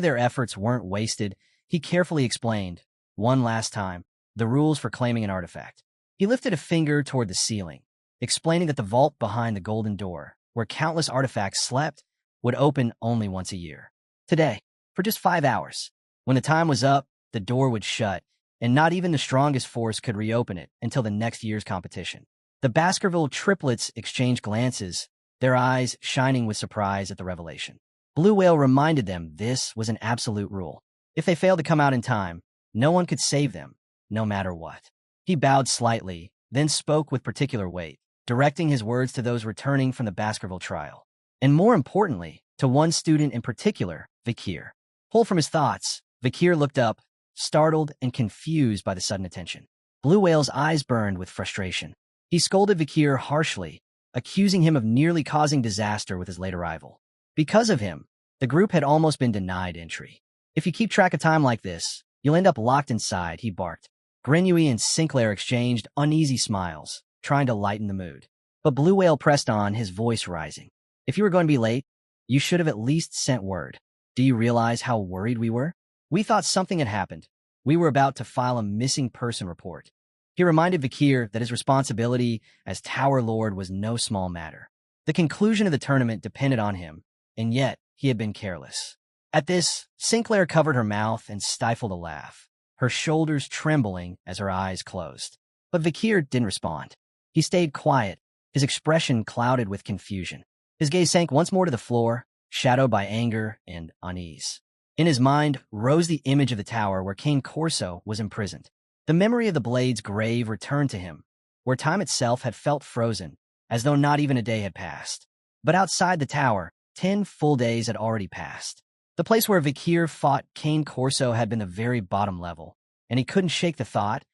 [SPEAKER 1] their efforts weren't wasted, he carefully explained, one last time, the rules for claiming an artifact. He lifted a finger toward the ceiling, explaining that the vault behind the golden door, where countless artifacts slept, would open only once a year. Today, for just 5 hours. When the time was up, the door would shut, and not even the strongest force could reopen it until the next year's competition. The Baskerville triplets exchanged glances, their eyes shining with surprise at the revelation. Blue Whale reminded them this was an absolute rule. If they failed to come out in time, no one could save them, no matter what. He bowed slightly, then spoke with particular weight, directing his words to those returning from the Baskerville trial. And more importantly, to one student in particular, Vakir. Pulled from his thoughts, Vakir looked up, startled and confused by the sudden attention. Blue Whale's eyes burned with frustration. He scolded Vakir harshly, accusing him of nearly causing disaster with his late arrival. Because of him, the group had almost been denied entry. If you keep track of time like this, you'll end up locked inside, he barked. Grenouille and Sinclair exchanged uneasy smiles, trying to lighten the mood. But Blue Whale pressed on, his voice rising. If you were going to be late, you should have at least sent word. Do you realize how worried we were? We thought something had happened. We were about to file a missing person report. He reminded Vakir that his responsibility as Tower Lord was no small matter. The conclusion of the tournament depended on him, and yet he had been careless. At this, Sinclair covered her mouth and stifled a laugh, her shoulders trembling as her eyes closed. But Vakir didn't respond. He stayed quiet, his expression clouded with confusion. His gaze sank once more to the floor, shadowed by anger and unease. In his mind rose the image of the tower where Cane Corso was imprisoned. The memory of the blade's grave returned to him, where time itself had felt frozen, as though not even a day had passed. But outside the tower, 10 full days had already passed. The place where Vakir fought Cane Corso had been the very bottom level, and he couldn't shake the thought,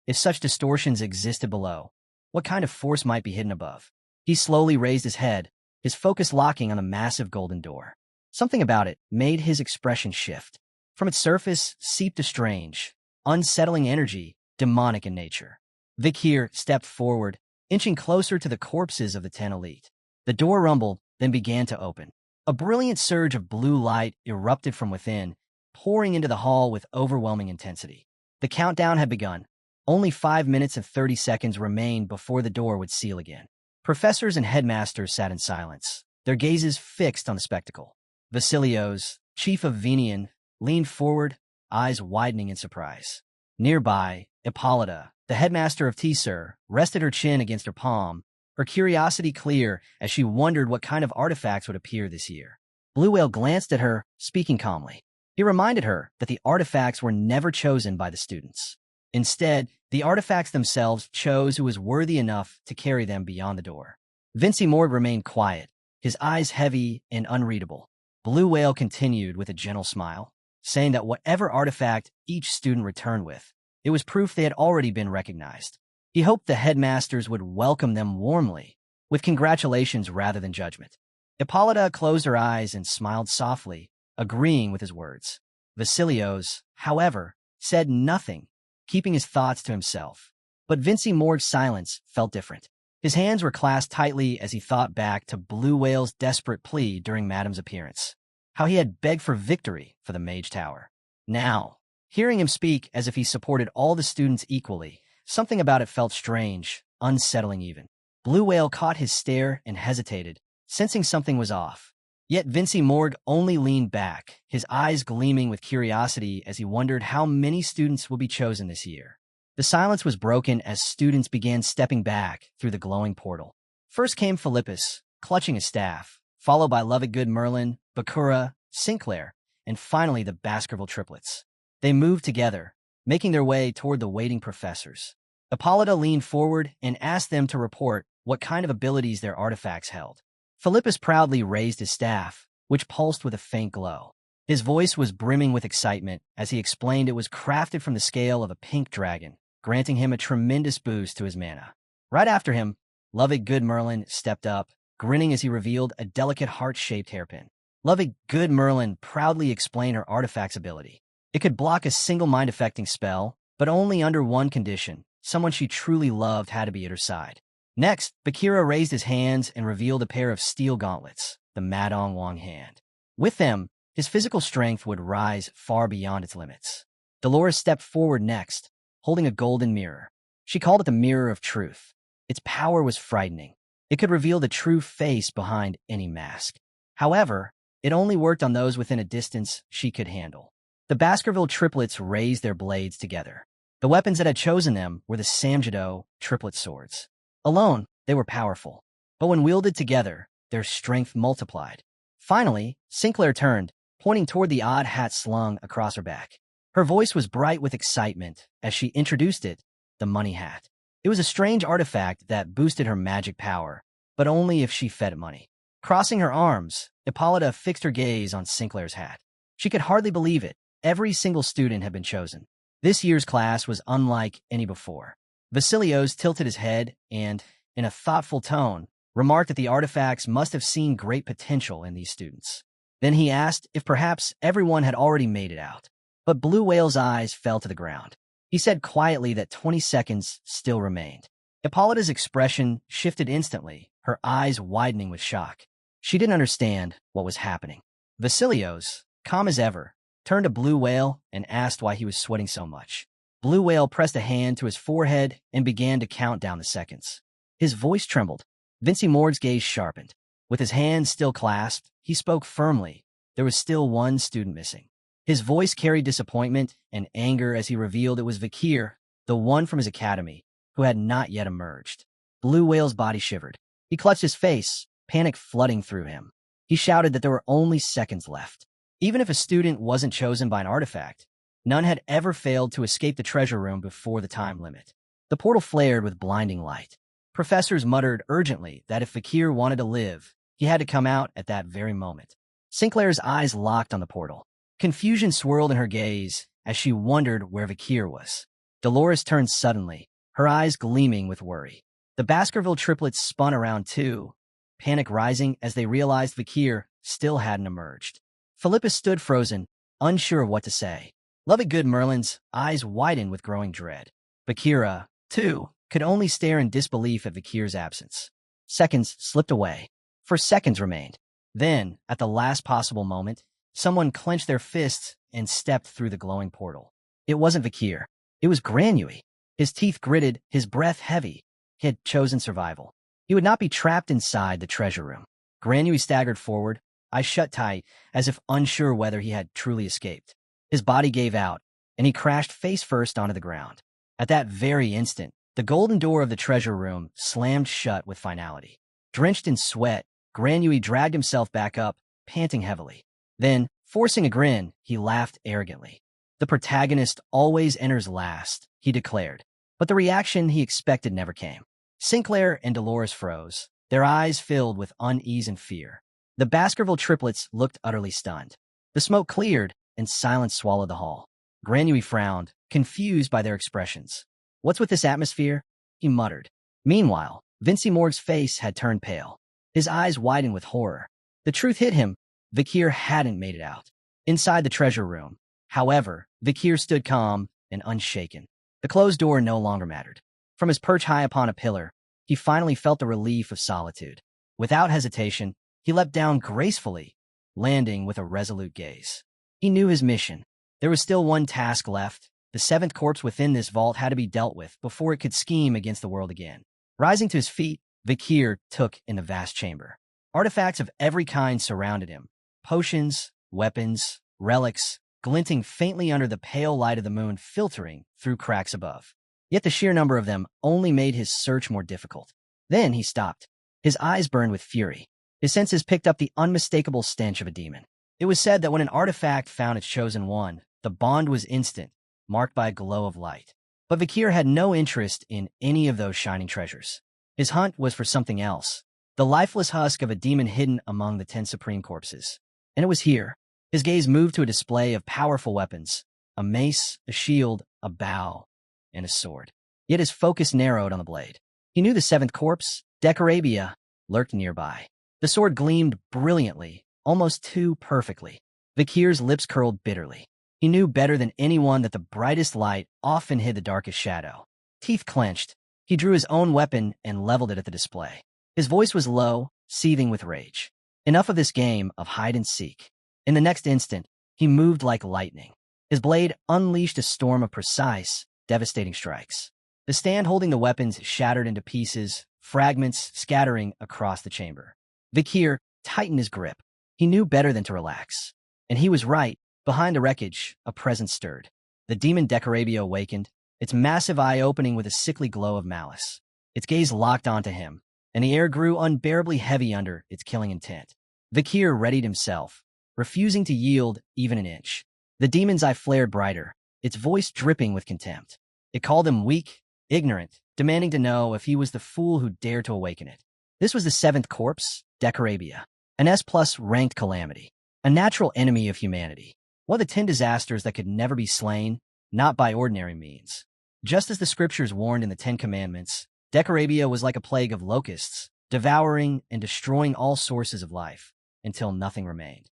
[SPEAKER 1] if such distortions existed below, what kind of force might be hidden above? He slowly raised his head, his focus locking on the massive golden door. Something about it made his expression shift. From its surface seeped a strange, unsettling energy, demonic in nature. Vakir stepped forward, inching closer to the corpses of the 10 elite. The door rumbled, then began to open. A brilliant surge of blue light erupted from within, pouring into the hall with overwhelming intensity. The countdown had begun. Only 5 minutes and 30 seconds remained before the door would seal again. Professors and headmasters sat in silence, their gazes fixed on the spectacle. Vasilios, chief of Venian, leaned forward, eyes widening in surprise. Nearby, Hippolyta, the headmaster of Tsur, rested her chin against her palm, her curiosity clear as she wondered what kind of artifacts would appear this year. Blue Whale glanced at her, speaking calmly. He reminded her that the artifacts were never chosen by the students. Instead, the artifacts themselves chose who was worthy enough to carry them beyond the door. Vincey Morg remained quiet, his eyes heavy and unreadable. Blue Whale continued with a gentle smile, saying that whatever artifact each student returned with, it was proof they had already been recognized. He hoped the headmasters would welcome them warmly, with congratulations rather than judgment. Hippolyta closed her eyes and smiled softly, agreeing with his words. Vasilios, however, said nothing, keeping his thoughts to himself. But Vincey Morg's silence felt different. His hands were clasped tightly as he thought back to Blue Whale's desperate plea during Madame's appearance. How he had begged for victory for the Mage Tower. Now, hearing him speak as if he supported all the students equally, something about it felt strange, unsettling even. Blue Whale caught his stare and hesitated, sensing something was off. Yet Vincey Morg only leaned back, his eyes gleaming with curiosity as he wondered how many students would be chosen this year. The silence was broken as students began stepping back through the glowing portal. First came Philippus, clutching his staff, followed by Lovegood Merlin, Bakura, Sinclair, and finally the Baskerville triplets. They moved together, making their way toward the waiting professors. Hippolyta leaned forward and asked them to report what kind of abilities their artifacts held. Philippus proudly raised his staff, which pulsed with a faint glow. His voice was brimming with excitement as he explained it was crafted from the scale of a pink dragon, granting him a tremendous boost to his mana. Right after him, Lovegood Merlin stepped up, grinning as he revealed a delicate heart-shaped hairpin. Lovegood Merlin proudly explained her artifact's ability. It could block a single mind-affecting spell, but only under one condition: someone she truly loved had to be at her side. Next, Vakir raised his hands and revealed a pair of steel gauntlets, the Madong Wong hand. With them, his physical strength would rise far beyond its limits. Dolores stepped forward next, holding a golden mirror. She called it the Mirror of Truth. Its power was frightening. It could reveal the true face behind any mask. However, it only worked on those within a distance she could handle. The Baskerville triplets raised their blades together. The weapons that had chosen them were the Samjido triplet swords. Alone, they were powerful, but when wielded together, their strength multiplied. Finally, Sinclair turned, pointing toward the odd hat slung across her back. Her voice was bright with excitement as she introduced it, the money hat. It was a strange artifact that boosted her magic power, but only if she fed it money. Crossing her arms, Hippolyta fixed her gaze on Sinclair's hat. She could hardly believe it. Every single student had been chosen. This year's class was unlike any before. Vasilios tilted his head and, in a thoughtful tone, remarked that the artifacts must have seen great potential in these students. Then he asked if perhaps everyone had already made it out. But Blue Whale's eyes fell to the ground. He said quietly that 20 seconds still remained. Hippolyta's expression shifted instantly, her eyes widening with shock. She didn't understand what was happening. Vasilios, calm as ever, turned to Blue Whale and asked why he was sweating so much. Blue Whale pressed a hand to his forehead and began to count down the seconds. His voice trembled. Vincey Morg's gaze sharpened. With his hands still clasped, he spoke firmly. There was still one student missing. His voice carried disappointment and anger as he revealed it was Vakir, the one from his academy, who had not yet emerged. Blue Whale's body shivered. He clutched his face, panic flooding through him. He shouted that there were only seconds left. Even if a student wasn't chosen by an artifact, none had ever failed to escape the treasure room before the time limit. The portal flared with blinding light. Professors muttered urgently that if Vakir wanted to live, he had to come out at that very moment. Sinclair's eyes locked on the portal. Confusion swirled in her gaze as she wondered where Vakir was. Dolores turned suddenly, her eyes gleaming with worry. The Baskerville triplets spun around too, panic rising as they realized Vakir still hadn't emerged. Philippus stood frozen, unsure of what to say. Lovegood Merlin's eyes widened with growing dread. Vakira, too, could only stare in disbelief at Vakir's absence. Seconds slipped away. 4 seconds remained. Then, at the last possible moment, someone clenched their fists and stepped through the glowing portal. It wasn't Vakir. It was Granui. His teeth gritted, his breath heavy. He had chosen survival. He would not be trapped inside the treasure room. Granui staggered forward, eyes shut tight, as if unsure whether he had truly escaped. His body gave out, and he crashed face first onto the ground. At that very instant, the golden door of the treasure room slammed shut with finality. Drenched in sweat, Granui dragged himself back up, panting heavily. Then, forcing a grin, he laughed arrogantly. The protagonist always enters last, he declared. But the reaction he expected never came. Sinclair and Dolores froze, their eyes filled with unease and fear. The Baskerville triplets looked utterly stunned. The smoke cleared, and silence swallowed the hall. Granui frowned, confused by their expressions. "What's with this atmosphere?" he muttered. Meanwhile, Vincy Morg's face had turned pale. His eyes widened with horror. The truth hit him. Vakir hadn't made it out. Inside the treasure room, however, Vakir stood calm and unshaken. The closed door no longer mattered. From his perch high upon a pillar, he finally felt the relief of solitude. Without hesitation, he leapt down gracefully, landing with a resolute gaze. He knew his mission. There was still one task left. The seventh corpse within this vault had to be dealt with before it could scheme against the world again. Rising to his feet, Vakir took in the vast chamber. Artifacts of every kind surrounded him. Potions, weapons, relics, glinting faintly under the pale light of the moon filtering through cracks above. Yet the sheer number of them only made his search more difficult. Then he stopped. His eyes burned with fury. His senses picked up the unmistakable stench of a demon. It was said that when an artifact found its chosen one, the bond was instant, marked by a glow of light. But Vakir had no interest in any of those shining treasures. His hunt was for something else, the lifeless husk of a demon hidden among the 10 supreme corpses. And it was here. His gaze moved to a display of powerful weapons, a mace, a shield, a bow, and a sword. Yet his focus narrowed on the blade. He knew the seventh corpse, Decorabia, lurked nearby. The sword gleamed brilliantly, almost too perfectly. Vakir's lips curled bitterly. He knew better than anyone that the brightest light often hid the darkest shadow. Teeth clenched, he drew his own weapon and leveled it at the display. His voice was low, seething with rage. Enough of this game of hide and seek. In the next instant, he moved like lightning. His blade unleashed a storm of precise, devastating strikes. The stand holding the weapons shattered into pieces, fragments scattering across the chamber. Vakir tightened his grip. He knew better than to relax. And he was right. Behind the wreckage, a presence stirred. The demon Decorabia awakened, its massive eye opening with a sickly glow of malice. Its gaze locked onto him, and the air grew unbearably heavy under its killing intent. Vakir readied himself, refusing to yield even an inch. The demon's eye flared brighter, its voice dripping with contempt. It called him weak, ignorant, demanding to know if he was the fool who dared to awaken it. This was the seventh corpse, Decorabia, an S+ ranked calamity, a natural enemy of humanity. One of the 10 disasters that could never be slain, not by ordinary means. Just as the scriptures warned in the 10 Commandments, Decorabia was like a plague of locusts, devouring and destroying all sources of life, until nothing remained.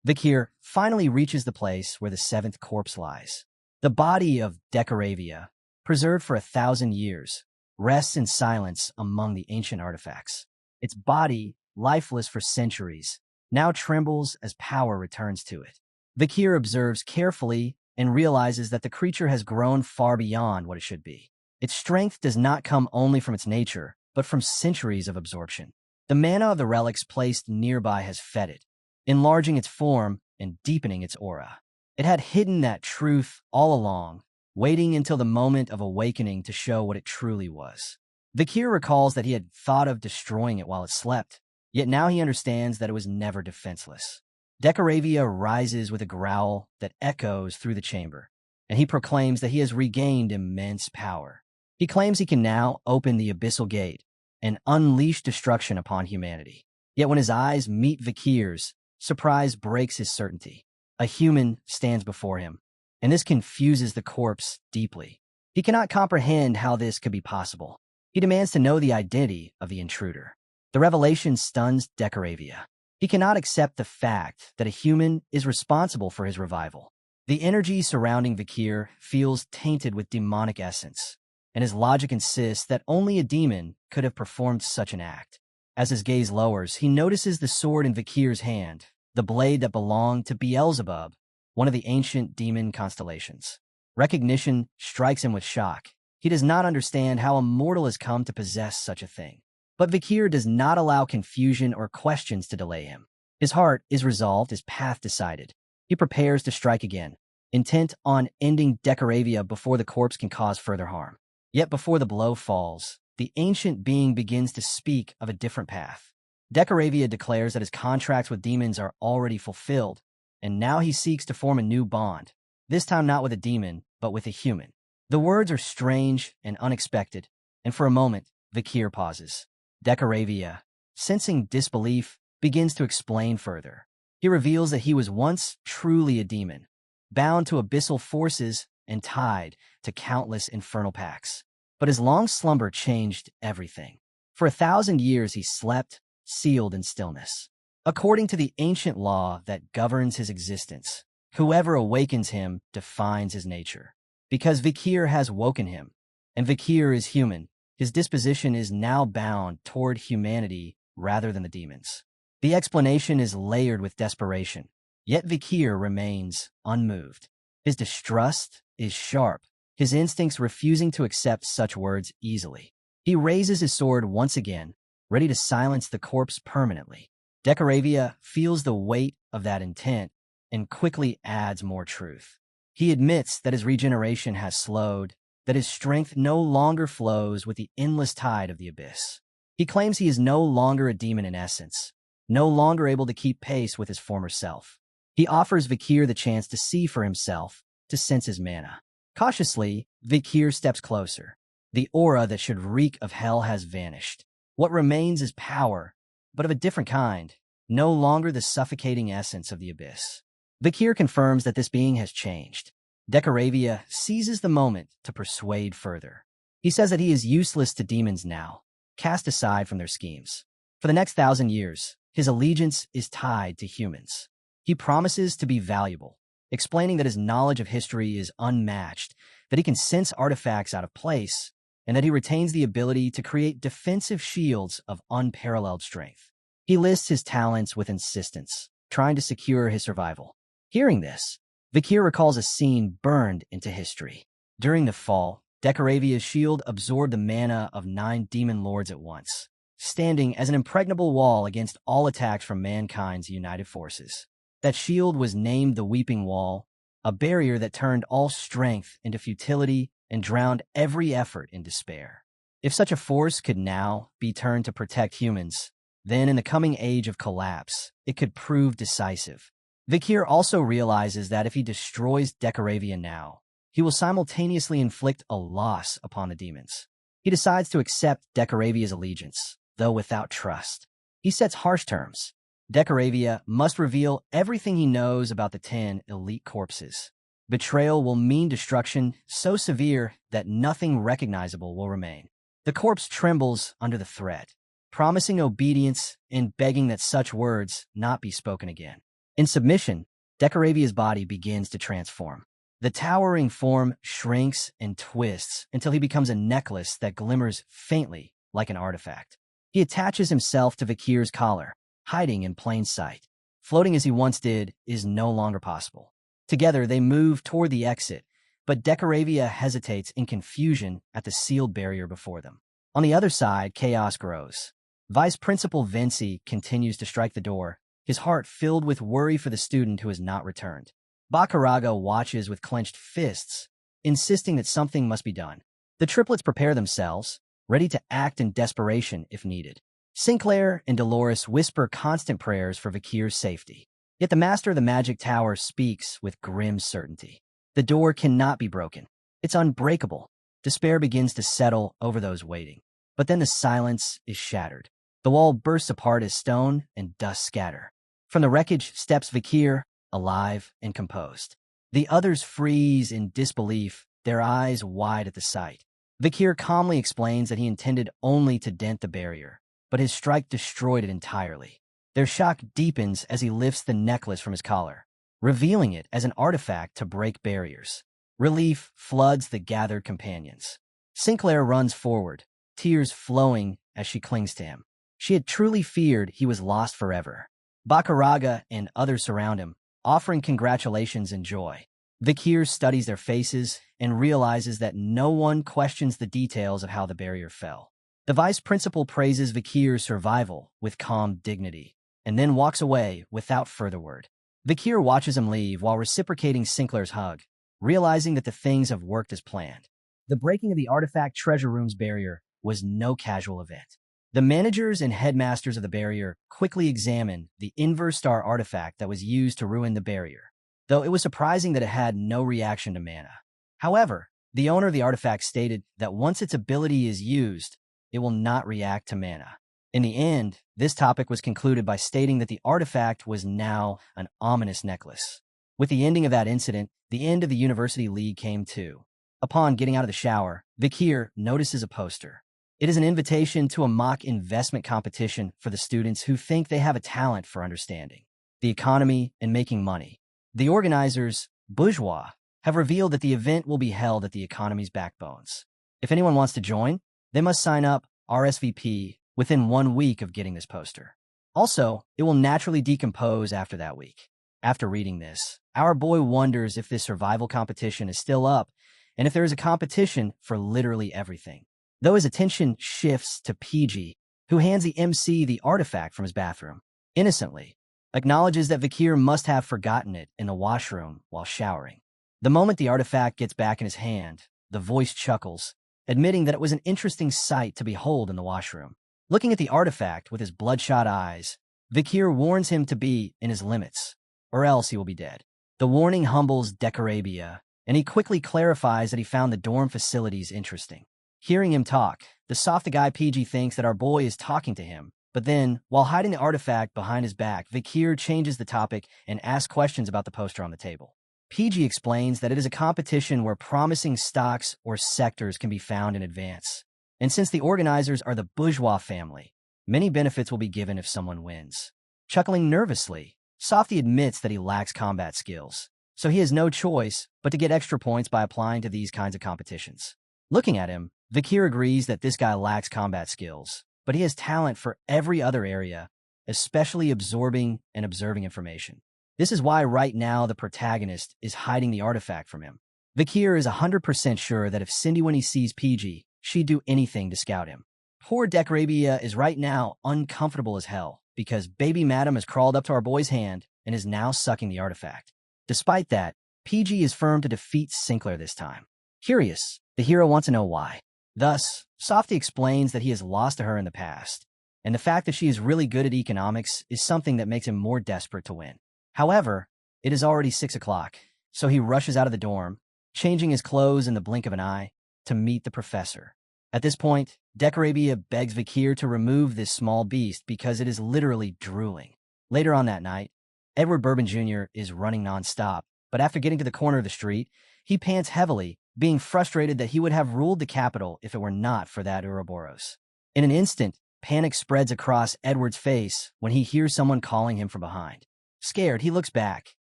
[SPEAKER 1] Vakir finally reaches the place where the seventh corpse lies. The body of Decorabia, preserved for 1,000 years, rests in silence among the ancient artifacts. Its body, lifeless for centuries, now trembles as power returns to it. Vakir observes carefully and realizes that the creature has grown far beyond what it should be. Its strength does not come only from its nature, but from centuries of absorption. The mana of the relics placed nearby has fed it, enlarging its form and deepening its aura. It had hidden that truth all along, waiting until the moment of awakening to show what it truly was. Vakir recalls that he had thought of destroying it while it slept, yet now he understands that it was never defenseless. Decorabia rises with a growl that echoes through the chamber, and he proclaims that he has regained immense power. He claims he can now open the abyssal gate and unleash destruction upon humanity. Yet when his eyes meet Vakir's, surprise breaks his certainty. A human stands before him, and this confuses the corpse deeply. He cannot comprehend how this could be possible. He demands to know the identity of the intruder. The revelation stuns Decorabia. He cannot accept the fact that a human is responsible for his revival. The energy surrounding Vakir feels tainted with demonic essence, and his logic insists that only a demon could have performed such an act. As his gaze lowers, he notices the sword in Vakir's hand, the blade that belonged to Beelzebub, one of the ancient demon constellations. Recognition strikes him with shock. He does not understand how a mortal has come to possess such a thing. But Vakir does not allow confusion or questions to delay him. His heart is resolved, his path decided. He prepares to strike again, intent on ending Decoravia before the corpse can cause further harm. Yet before the blow falls, the ancient being begins to speak of a different path. Decoravia declares that his contracts with demons are already fulfilled, and now he seeks to form a new bond, this time not with a demon, but with a human. The words are strange and unexpected, and for a moment, Vakir pauses. Decoravia, sensing disbelief, begins to explain further. He reveals that he was once truly a demon, bound to abyssal forces and tied to countless infernal pacts. But his long slumber changed everything. For 1,000 years he slept, sealed in stillness. According to the ancient law that governs his existence, whoever awakens him defines his nature. Because Vakir has woken him, and Vakir is human, his disposition is now bound toward humanity rather than the demons. The explanation is layered with desperation, yet Vakir remains unmoved. His distrust is sharp, his instincts refusing to accept such words easily. He raises his sword once again, ready to silence the corpse permanently. Decoravia feels the weight of that intent and quickly adds more truth. He admits that his regeneration has slowed, that his strength no longer flows with the endless tide of the abyss. He claims he is no longer a demon in essence, no longer able to keep pace with his former self. He offers Vakir the chance to see for himself, to sense his mana. Cautiously, Vakir steps closer. The aura that should reek of hell has vanished. What remains is power, but of a different kind, no longer the suffocating essence of the abyss. Vakir confirms that this being has changed. Decoravia seizes the moment to persuade further. He says that he is useless to demons now, cast aside from their schemes. For the next 1,000 years, his allegiance is tied to humans. He promises to be valuable, explaining that his knowledge of history is unmatched, that he can sense artifacts out of place, and that he retains the ability to create defensive shields of unparalleled strength. He lists his talents with insistence, trying to secure his survival. Hearing this, Vakir recalls a scene burned into history. During the fall, Decoravia's shield absorbed the mana of 9 demon lords at once, standing as an impregnable wall against all attacks from mankind's united forces. That shield was named the Weeping Wall, a barrier that turned all strength into futility and drowned every effort in despair. If such a force could now be turned to protect humans, then in the coming age of collapse, it could prove decisive. Vakir also realizes that if he destroys Decoravia now, he will simultaneously inflict a loss upon the demons. He decides to accept Decoravia's allegiance, though without trust. He sets harsh terms. Decoravia must reveal everything he knows about the 10 elite corpses. Betrayal will mean destruction so severe that nothing recognizable will remain. The corpse trembles under the threat, promising obedience and begging that such words not be spoken again. In submission, Decoravia's body begins to transform. The towering form shrinks and twists until he becomes a necklace that glimmers faintly like an artifact. He attaches himself to Vakir's collar, hiding in plain sight. Floating as he once did is no longer possible. Together, they move toward the exit, but Decoravia hesitates in confusion at the sealed barrier before them. On the other side, chaos grows. Vice Principal Vinci continues to strike the door, his heart filled with worry for the student who has not returned. Bacaraga watches with clenched fists, insisting that something must be done. The triplets prepare themselves, ready to act in desperation if needed. Sinclair and Dolores whisper constant prayers for Vakir's safety. Yet the master of the magic tower speaks with grim certainty. The door cannot be broken. It's unbreakable. Despair begins to settle over those waiting. But then the silence is shattered. The wall bursts apart as stone and dust scatter. From the wreckage steps Vakir, alive and composed. The others freeze in disbelief, their eyes wide at the sight. Vakir calmly explains that he intended only to dent the barrier, but his strike destroyed it entirely. Their shock deepens as he lifts the necklace from his collar, revealing it as an artifact to break barriers. Relief floods the gathered companions. Sinclair runs forward, tears flowing as she clings to him. She had truly feared he was lost forever. Bacaraga and others surround him, offering congratulations and joy. Vakir studies their faces and realizes that no one questions the details of how the barrier fell. The vice principal praises Vakir's survival with calm dignity, and then walks away without further word. Vakir watches him leave while reciprocating Sinclair's hug, realizing that the things have worked as planned. The breaking of the artifact treasure room's barrier was no casual event. The managers and headmasters of the barrier quickly examined the inverse star artifact that was used to ruin the barrier, though it was surprising that it had no reaction to mana. However, the owner of the artifact stated that once its ability is used, it will not react to mana. In the end, this topic was concluded by stating that the artifact was now an ominous necklace. With the ending of that incident, the end of the University League came too. Upon getting out of the shower, Vakir notices a poster. It is an invitation to a mock investment competition for the students who think they have a talent for understanding the economy and making money. The organizers, bourgeois, have revealed that the event will be held at the economy's backbones. If anyone wants to join, they must sign up RSVP within 1 week of getting this poster. Also, it will naturally decompose after that week. After reading this, our boy wonders if this survival competition is still up and if there is a competition for literally everything. Though his attention shifts to PG, who hands the MC the artifact from his bathroom, innocently, acknowledges that Vakir must have forgotten it in the washroom while showering. The moment the artifact gets back in his hand, the voice chuckles, admitting that it was an interesting sight to behold in the washroom. Looking at the artifact with his bloodshot eyes, Vakir warns him to be in his limits, or else he will be dead. The warning humbles Decarabia, and he quickly clarifies that he found the dorm facilities interesting. Hearing him talk, the soft guy PG thinks that our boy is talking to him, but then, while hiding the artifact behind his back, Vakir changes the topic and asks questions about the poster on the table. PG explains that it is a competition where promising stocks or sectors can be found in advance. And since the organizers are the bourgeois family, many benefits will be given if someone wins. Chuckling nervously, Softy admits that he lacks combat skills, so he has no choice but to get extra points by applying to these kinds of competitions. Looking at him, Vakir agrees that this guy lacks combat skills, but he has talent for every other area, especially absorbing and observing information. This is why right now the protagonist is hiding the artifact from him. Vakir is 100% sure that if Cindy, when he sees PG, she'd do anything to scout him. Poor Decarabia is right now uncomfortable as hell because baby madam has crawled up to our boy's hand and is now sucking the artifact. Despite that, PG is firm to defeat Sinclair this time. Curious, the hero wants to know why. Thus, Softy explains that he has lost to her in the past, and the fact that she is really good at economics is something that makes him more desperate to win. However, it is already 6 o'clock, so he rushes out of the dorm, changing his clothes in the blink of an eye, to meet the professor. At this point, Decarabia begs Vakir to remove this small beast because it is literally drooling. Later on that night, Edward Bourbon Jr. is running nonstop, but after getting to the corner of the street, he pants heavily, being frustrated that he would have ruled the capital if it were not for that Ouroboros. In an instant, panic spreads across Edward's face when he hears someone calling him from behind. Scared, he looks back,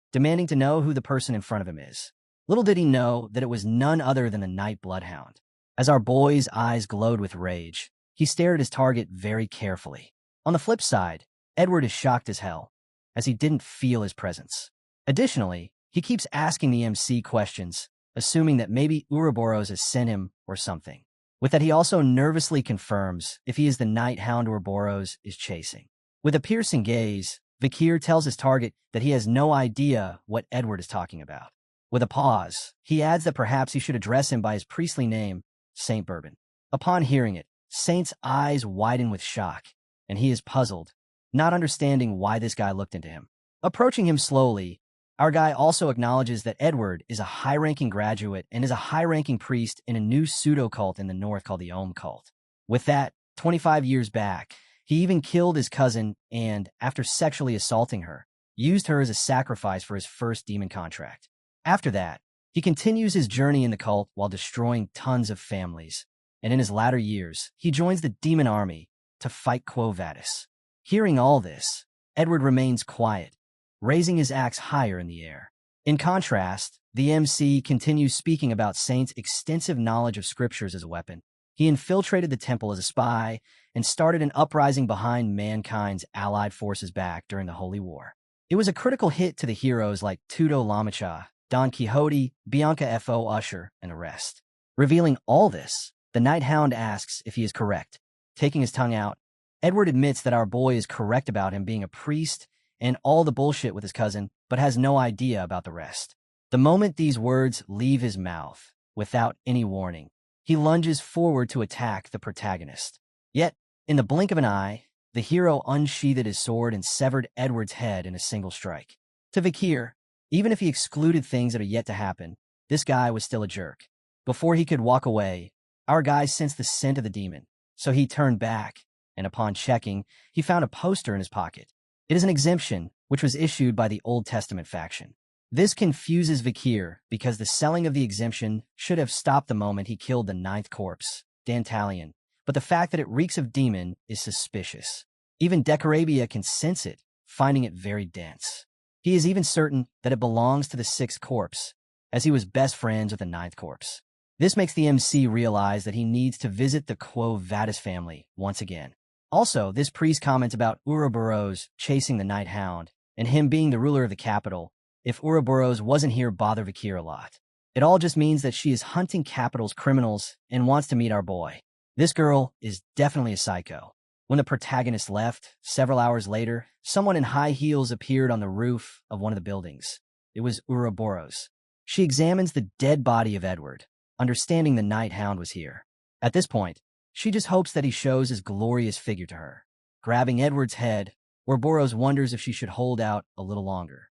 [SPEAKER 1] demanding to know who the person in front of him is. Little did he know that it was none other than the Night Bloodhound. As our boy's eyes glowed with rage, he stared at his target very carefully. On the flip side, Edward is shocked as hell, as he didn't feel his presence. Additionally, he keeps asking the MC questions, assuming that maybe Ouroboros has sent him or something. With that, he also nervously confirms if he is the Night Hound Ouroboros is chasing. With a piercing gaze, Vakir tells his target that he has no idea what Edward is talking about. With a pause, he adds that perhaps he should address him by his priestly name, Saint Bourbon. Upon hearing it, Saint's eyes widen with shock, and he is puzzled, not understanding why this guy looked into him. Approaching him slowly, our guy also acknowledges that Edward is a high-ranking graduate and is a high-ranking priest in a new pseudo-cult in the north called the Ohm Cult. With that, 25 years back, he even killed his cousin and, after sexually assaulting her, used her as a sacrifice for his first demon contract. After that, he continues his journey in the cult while destroying tons of families, and in his latter years, he joins the demon army to fight Quo Vadis. Hearing all this, Edward remains quiet, raising his axe higher in the air. In contrast, the MC continues speaking about Saint's extensive knowledge of scriptures as a weapon. He infiltrated the temple as a spy and started an uprising behind mankind's allied forces back during the Holy War. It was a critical hit to the heroes like Tudo Lamacha, Don Quixote, Bianca F.O. Usher, and the rest. Revealing all this, the Night Hound asks if he is correct. Taking his tongue out, Edward admits that our boy is correct about him being a priest and all the bullshit with his cousin, but has no idea about the rest. The moment these words leave his mouth, without any warning, he lunges forward to attack the protagonist. Yet, in the blink of an eye, the hero unsheathed his sword and severed Edward's head in a single strike. To Vakir, even if he excluded things that are yet to happen, this guy was still a jerk. Before he could walk away, our guy sensed the scent of the demon, so he turned back, and upon checking, he found a poster in his pocket. It is an exemption, which was issued by the Old Testament faction. This confuses Vakir because the selling of the exemption should have stopped the moment he killed the ninth corpse, Dantalion, but the fact that it reeks of demon is suspicious. Even Decorabia can sense it, finding it very dense. He is even certain that it belongs to the sixth corpse, as he was best friends with the ninth corpse. This makes the MC realize that he needs to visit the Quo Vadis family once again. Also, this priest comments about Ouroboros chasing the Night Hound, and him being the ruler of the capital. If Ouroboros wasn't here, bother Vakir a lot. It all just means that she is hunting capital's criminals and wants to meet our boy. This girl is definitely a psycho. When the protagonist left, several hours later, someone in high heels appeared on the roof of one of the buildings. It was Ouroboros. She examines the dead body of Edward, understanding the Night Hound was here. At this point, she just hopes that he shows his glorious figure to her. Grabbing Edward's head, Ouroboros wonders if she should hold out a little longer.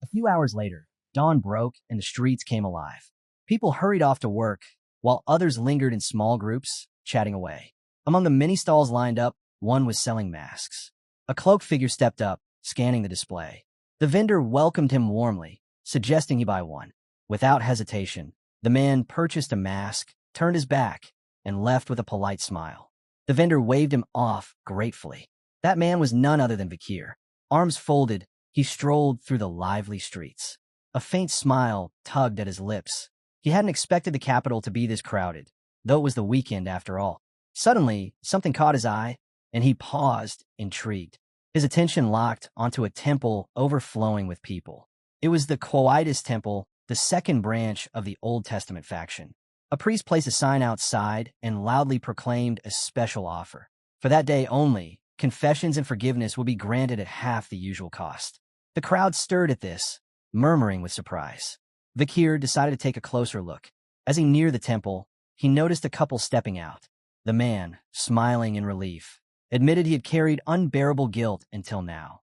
[SPEAKER 1] A few hours later, dawn broke and the streets came alive. People hurried off to work, while others lingered in small groups, chatting away. Among the many stalls lined up, one was selling masks. A cloaked figure stepped up, scanning the display. The vendor welcomed him warmly, suggesting he buy one. Without hesitation, the man purchased a mask, turned his back, and left with a polite smile. The vendor waved him off gratefully. That man was none other than Vakir. Arms folded, he strolled through the lively streets. A faint smile tugged at his lips. He hadn't expected the capital to be this crowded, though it was the weekend after all. Suddenly, something caught his eye, and he paused, intrigued. His attention locked onto a temple overflowing with people. It was the Quoitus Temple, the second branch of the Old Testament faction. A priest placed a sign outside and loudly proclaimed a special offer. For that day only, confessions and forgiveness would be granted at half the usual cost. The crowd stirred at this, murmuring with surprise. Vakir decided to take a closer look. As he neared the temple, he noticed a couple stepping out. The man, smiling in relief, admitted he had carried unbearable guilt until now.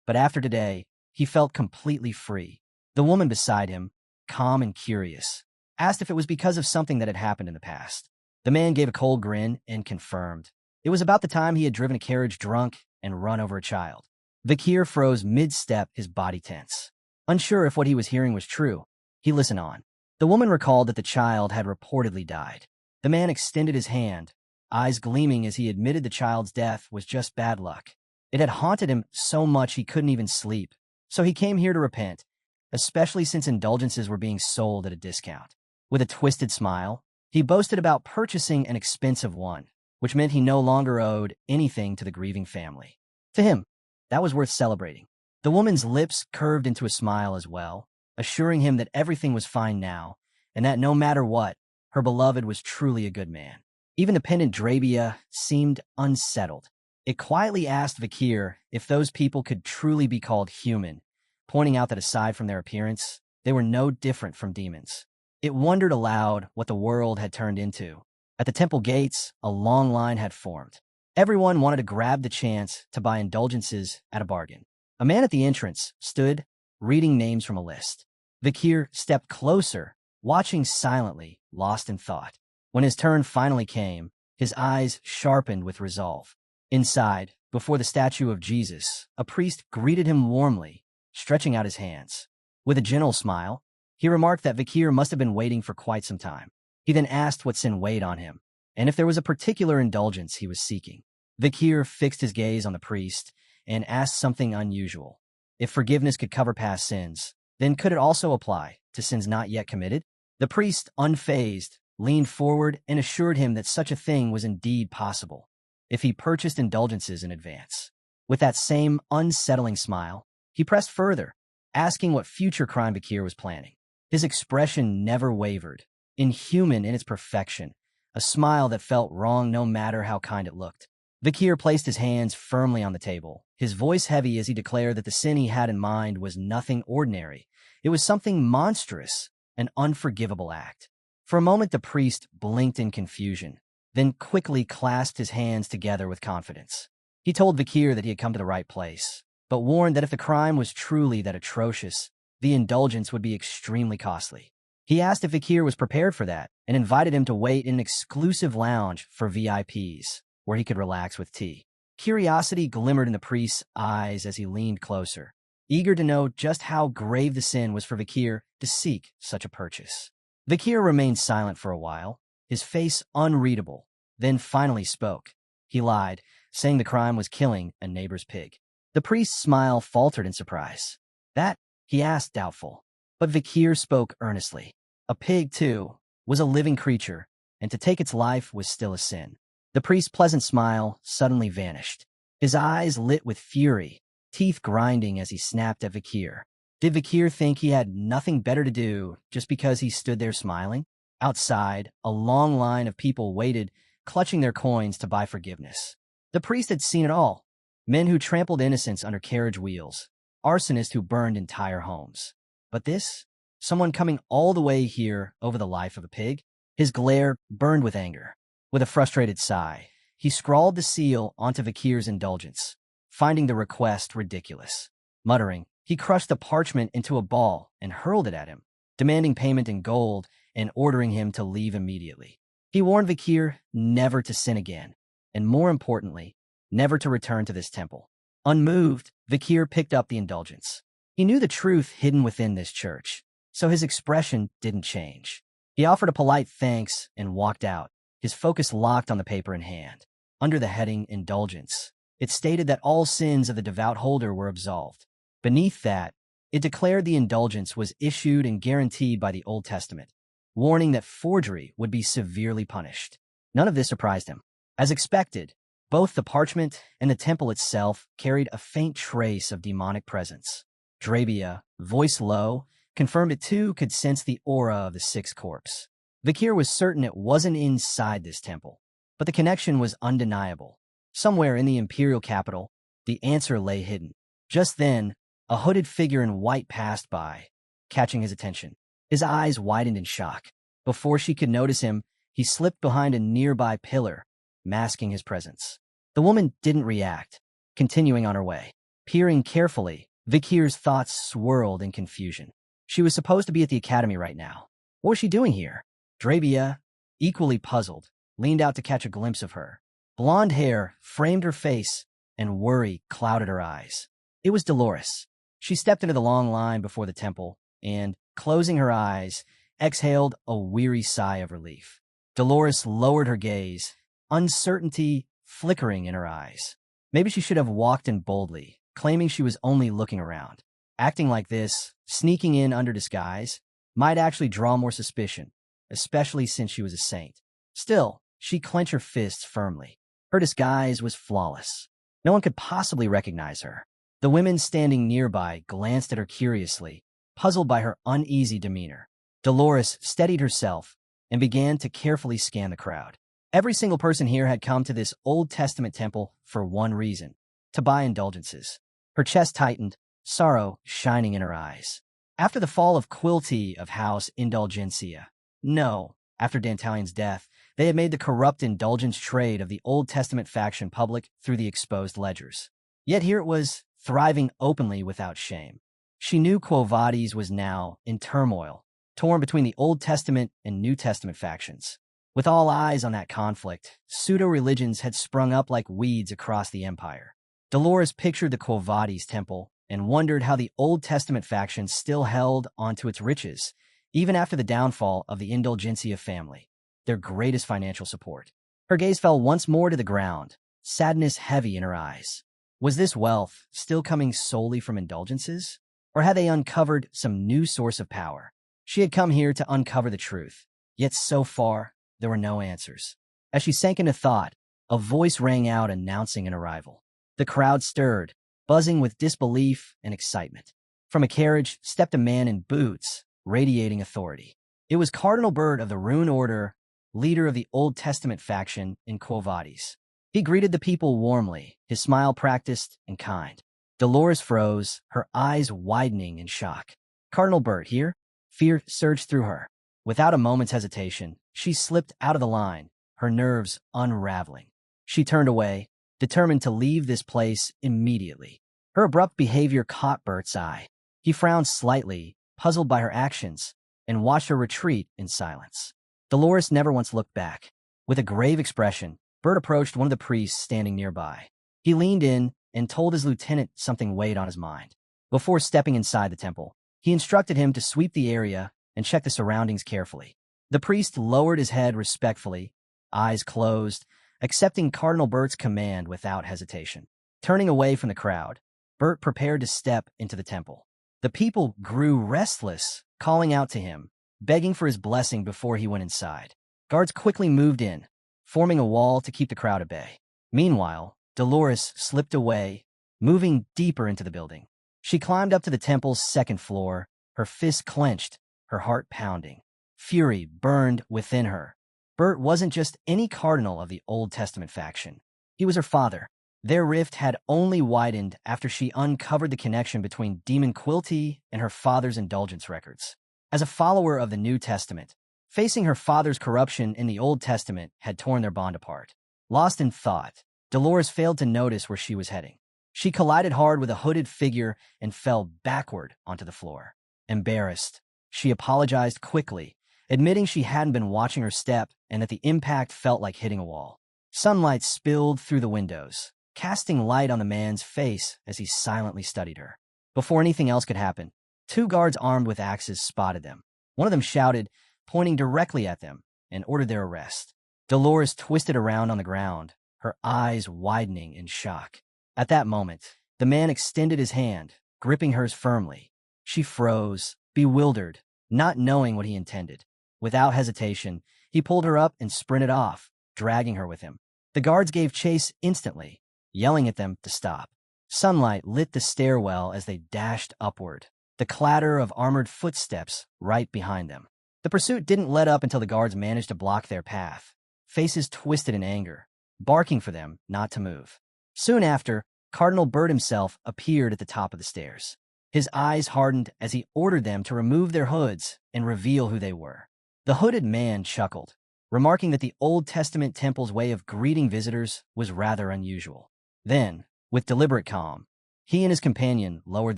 [SPEAKER 1] But after today, he felt completely free. The woman beside him, calm and curious, asked if it was because of something that had happened in the past. The man gave a cold grin and confirmed. It was about the time he had driven a carriage drunk and run over a child. Vakir froze mid-step, his body tense. Unsure if what he was hearing was true, he listened on. The woman recalled that the child had reportedly died. The man extended his hand, eyes gleaming as he admitted the child's death was just bad luck. It had haunted him so much he couldn't even sleep, so he came here to repent, especially since indulgences were being sold at a discount. With a twisted smile, he boasted about purchasing an expensive one, which meant he no longer owed anything to the grieving family. To him, that was worth celebrating. The woman's lips curved into a smile as well, assuring him that everything was fine now, and that no matter what, her beloved was truly a good man. Even the pendant Drabia seemed unsettled. It quietly asked Vakir if those people could truly be called human, pointing out that aside from their appearance, they were no different from demons. It wondered aloud what the world had turned into. At the temple gates, a long line had formed. Everyone wanted to grab the chance to buy indulgences at a bargain. A man at the entrance stood, reading names from a list. Vakir stepped closer, watching silently, lost in thought. When his turn finally came, his eyes sharpened with resolve. Inside, before the statue of Jesus, a priest greeted him warmly, stretching out his hands. With a gentle smile, he remarked that Vakir must have been waiting for quite some time. He then asked what sin weighed on him, and if there was a particular indulgence he was seeking. Vakir fixed his gaze on the priest and asked something unusual. If forgiveness could cover past sins, then could it also apply to sins not yet committed? The priest, unfazed, leaned forward and assured him that such a thing was indeed possible, if he purchased indulgences in advance. With that same unsettling smile, he pressed further, asking what future crime Vakir was planning. His expression never wavered, inhuman in its perfection, a smile that felt wrong no matter how kind it looked. Vakir placed his hands firmly on the table, his voice heavy as he declared that the sin he had in mind was nothing ordinary. It was something monstrous, an unforgivable act. For a moment the priest blinked in confusion, then quickly clasped his hands together with confidence. He told Vakir that he had come to the right place, but warned that if the crime was truly that atrocious, the indulgence would be extremely costly. He asked if Vakir was prepared for that and invited him to wait in an exclusive lounge for VIPs, where he could relax with tea. Curiosity glimmered in the priest's eyes as he leaned closer, eager to know just how grave the sin was for Vakir to seek such a purchase. Vakir remained silent for a while, his face unreadable, then finally spoke. He lied, saying the crime was killing a neighbor's pig. The priest's smile faltered in surprise. That? He asked, doubtful. But Vakir spoke earnestly. A pig, too, was a living creature, and to take its life was still a sin. The priest's pleasant smile suddenly vanished. His eyes lit with fury, teeth grinding as he snapped at Vakir. Did Vakir think he had nothing better to do just because he stood there smiling? Outside, a long line of people waited, clutching their coins to buy forgiveness. The priest had seen it all. Men who trampled innocents under carriage wheels, arsonists who burned entire homes. But this? Someone coming all the way here over the life of a pig? His glare burned with anger. With a frustrated sigh, he scrawled the seal onto Vakir's indulgence, finding the request ridiculous. Muttering, he crushed the parchment into a ball and hurled it at him, demanding payment in gold and ordering him to leave immediately. He warned Vakir never to sin again, and more importantly, never to return to this temple. Unmoved, Vakir picked up the indulgence. He knew the truth hidden within this church, so his expression didn't change. He offered a polite thanks and walked out, his focus locked on the paper in hand. Under the heading Indulgence, it stated that all sins of the devout holder were absolved. Beneath that, it declared the indulgence was issued and guaranteed by the Old Testament, warning that forgery would be severely punished. None of this surprised him. As expected, both the parchment and the temple itself carried a faint trace of demonic presence. Drabia, voice low, confirmed it too could sense the aura of the sixth corpse. Vakir was certain it wasn't inside this temple, but the connection was undeniable. Somewhere in the imperial capital, the answer lay hidden. Just then, a hooded figure in white passed by, catching his attention. His eyes widened in shock. Before she could notice him, he slipped behind a nearby pillar, masking his presence. The woman didn't react, continuing on her way. Peering carefully, Vakir's thoughts swirled in confusion. She was supposed to be at the academy right now. What was she doing here? Drabia, equally puzzled, leaned out to catch a glimpse of her. Blonde hair framed her face, and worry clouded her eyes. It was Dolores. She stepped into the long line before the temple, and, closing her eyes, exhaled a weary sigh of relief. Dolores lowered her gaze, uncertainty flickering in her eyes. Maybe she should have walked in boldly, claiming she was only looking around. Acting like this, sneaking in under disguise, might actually draw more suspicion, especially since she was a saint. Still, she clenched her fists firmly. Her disguise was flawless. No one could possibly recognize her. The women standing nearby glanced at her curiously, puzzled by her uneasy demeanor. Dolores steadied herself and began to carefully scan the crowd. Every single person here had come to this Old Testament temple for one reason: to buy indulgences. Her chest tightened, sorrow shining in her eyes. After the fall of Quilty of House Indulgencia, no, after Dantalion's death, they had made the corrupt indulgence trade of the Old Testament faction public through the exposed ledgers. Yet here it was, thriving openly without shame. She knew Quo Vadis was now in turmoil, torn between the Old Testament and New Testament factions. With all eyes on that conflict, pseudo-religions had sprung up like weeds across the empire. Dolores pictured the Quo Vadis temple and wondered how the Old Testament faction still held onto its riches, even after the downfall of the Indulgencia family, their greatest financial support. Her gaze fell once more to the ground, sadness heavy in her eyes. Was this wealth still coming solely from indulgences? Or had they uncovered some new source of power? She had come here to uncover the truth, yet so far, there were no answers. As she sank into thought, a voice rang out announcing an arrival. The crowd stirred, buzzing with disbelief and excitement. From a carriage stepped a man in boots, radiating authority. It was Cardinal Bird of the Rune Order, leader of the Old Testament faction in Quo Vadis. He greeted the people warmly, his smile practiced and kind. Dolores froze, her eyes widening in shock. Cardinal Bert here? Fear surged through her. Without a moment's hesitation, she slipped out of the line, her nerves unraveling. She turned away, determined to leave this place immediately. Her abrupt behavior caught Bert's eye. He frowned slightly, puzzled by her actions, and watched her retreat in silence. Dolores never once looked back. With a grave expression, Bert approached one of the priests standing nearby. He leaned in and told his lieutenant something weighed on his mind. Before stepping inside the temple, he instructed him to sweep the area and check the surroundings carefully. The priest lowered his head respectfully, eyes closed, accepting Cardinal Bert's command without hesitation. Turning away from the crowd, Bert prepared to step into the temple. The people grew restless, calling out to him, begging for his blessing before he went inside. Guards quickly moved in, forming a wall to keep the crowd at bay. Meanwhile, Dolores slipped away, moving deeper into the building. She climbed up to the temple's second floor, her fists clenched, her heart pounding. Fury burned within her. Bert wasn't just any cardinal of the Old Testament faction. He was her father. Their rift had only widened after she uncovered the connection between Demon Quilty and her father's indulgence records. As a follower of the New Testament, facing her father's corruption in the Old Testament had torn their bond apart. Lost in thought, Dolores failed to notice where she was heading. She collided hard with a hooded figure and fell backward onto the floor. Embarrassed, she apologized quickly, admitting she hadn't been watching her step and that the impact felt like hitting a wall. Sunlight spilled through the windows, casting light on the man's face as he silently studied her. Before anything else could happen, two guards armed with axes spotted them. One of them shouted, pointing directly at them, and ordered their arrest. Dolores twisted around on the ground, her eyes widening in shock. At that moment, the man extended his hand, gripping hers firmly. She froze, bewildered, not knowing what he intended. Without hesitation, he pulled her up and sprinted off, dragging her with him. The guards gave chase instantly, yelling at them to stop. Sunlight lit the stairwell as they dashed upward, the clatter of armored footsteps right behind them. The pursuit didn't let up until the guards managed to block their path, faces twisted in anger, barking for them not to move. Soon after, Cardinal Bert himself appeared at the top of the stairs. His eyes hardened as he ordered them to remove their hoods and reveal who they were. The hooded man chuckled, remarking that the Old Testament temple's way of greeting visitors was rather unusual. Then, with deliberate calm, he and his companion lowered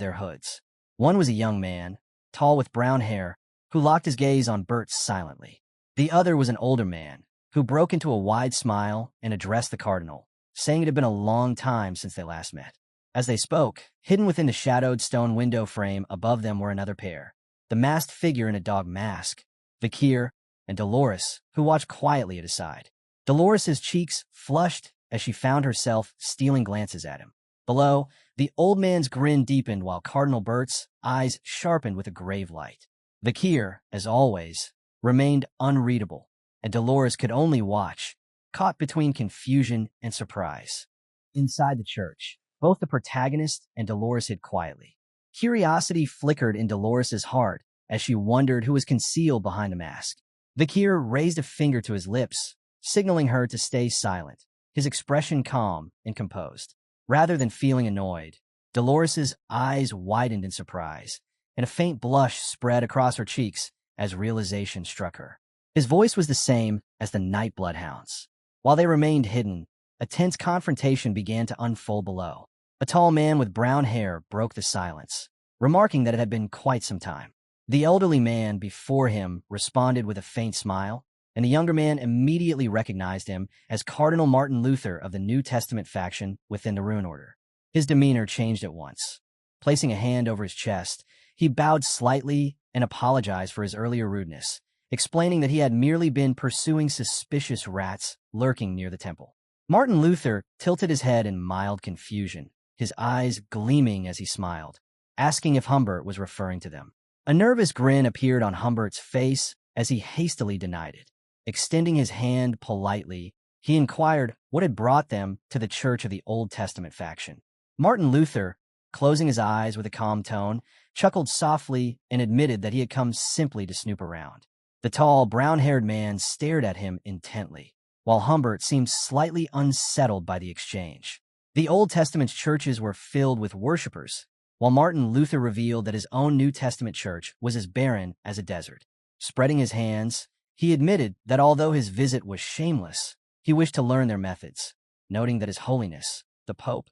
[SPEAKER 1] their hoods. One was a young man, tall with brown hair, who locked his gaze on Bert silently. The other was an older man, who broke into a wide smile and addressed the cardinal, saying it had been a long time since they last met. As they spoke, hidden within the shadowed stone window frame above them were another pair, the masked figure in a dog mask, Vakir, and Dolores, who watched quietly at his side. Dolores's cheeks flushed as she found herself stealing glances at him. Below, the old man's grin deepened while Cardinal Bert's eyes sharpened with a grave light. Vakir, as always, remained unreadable, and Dolores could only watch, caught between confusion and surprise. Inside the church, both the protagonist and Dolores hid quietly. Curiosity flickered in Dolores's heart as she wondered who was concealed behind the mask. Vakir raised a finger to his lips, signaling her to stay silent, his expression calm and composed. Rather than feeling annoyed, Dolores's eyes widened in surprise, and a faint blush spread across her cheeks as realization struck her. His voice was the same as the night bloodhound's. While they remained hidden, a tense confrontation began to unfold below. A tall man with brown hair broke the silence, remarking that it had been quite some time. The elderly man before him responded with a faint smile, and the younger man immediately recognized him as Cardinal Martin Luther of the New Testament faction within the Rune Order. His demeanor changed at once. Placing a hand over his chest, he bowed slightly and apologized for his earlier rudeness, explaining that he had merely been pursuing suspicious rats lurking near the temple. Martin Luther tilted his head in mild confusion, his eyes gleaming as he smiled, asking if Humbert was referring to them. A nervous grin appeared on Humbert's face as he hastily denied it. Extending his hand politely, he inquired what had brought them to the Church of the Old Testament faction. Martin Luther, closing his eyes with a calm tone, chuckled softly and admitted that he had come simply to snoop around. The tall, brown-haired man stared at him intently. while Humbert seemed slightly unsettled by the exchange. The Old Testament's churches were filled with worshippers, while Martin Luther revealed that his own New Testament church was as barren as a desert. Spreading his hands, he admitted that although his visit was shameless, he wished to learn their methods, noting that His Holiness, the Pope,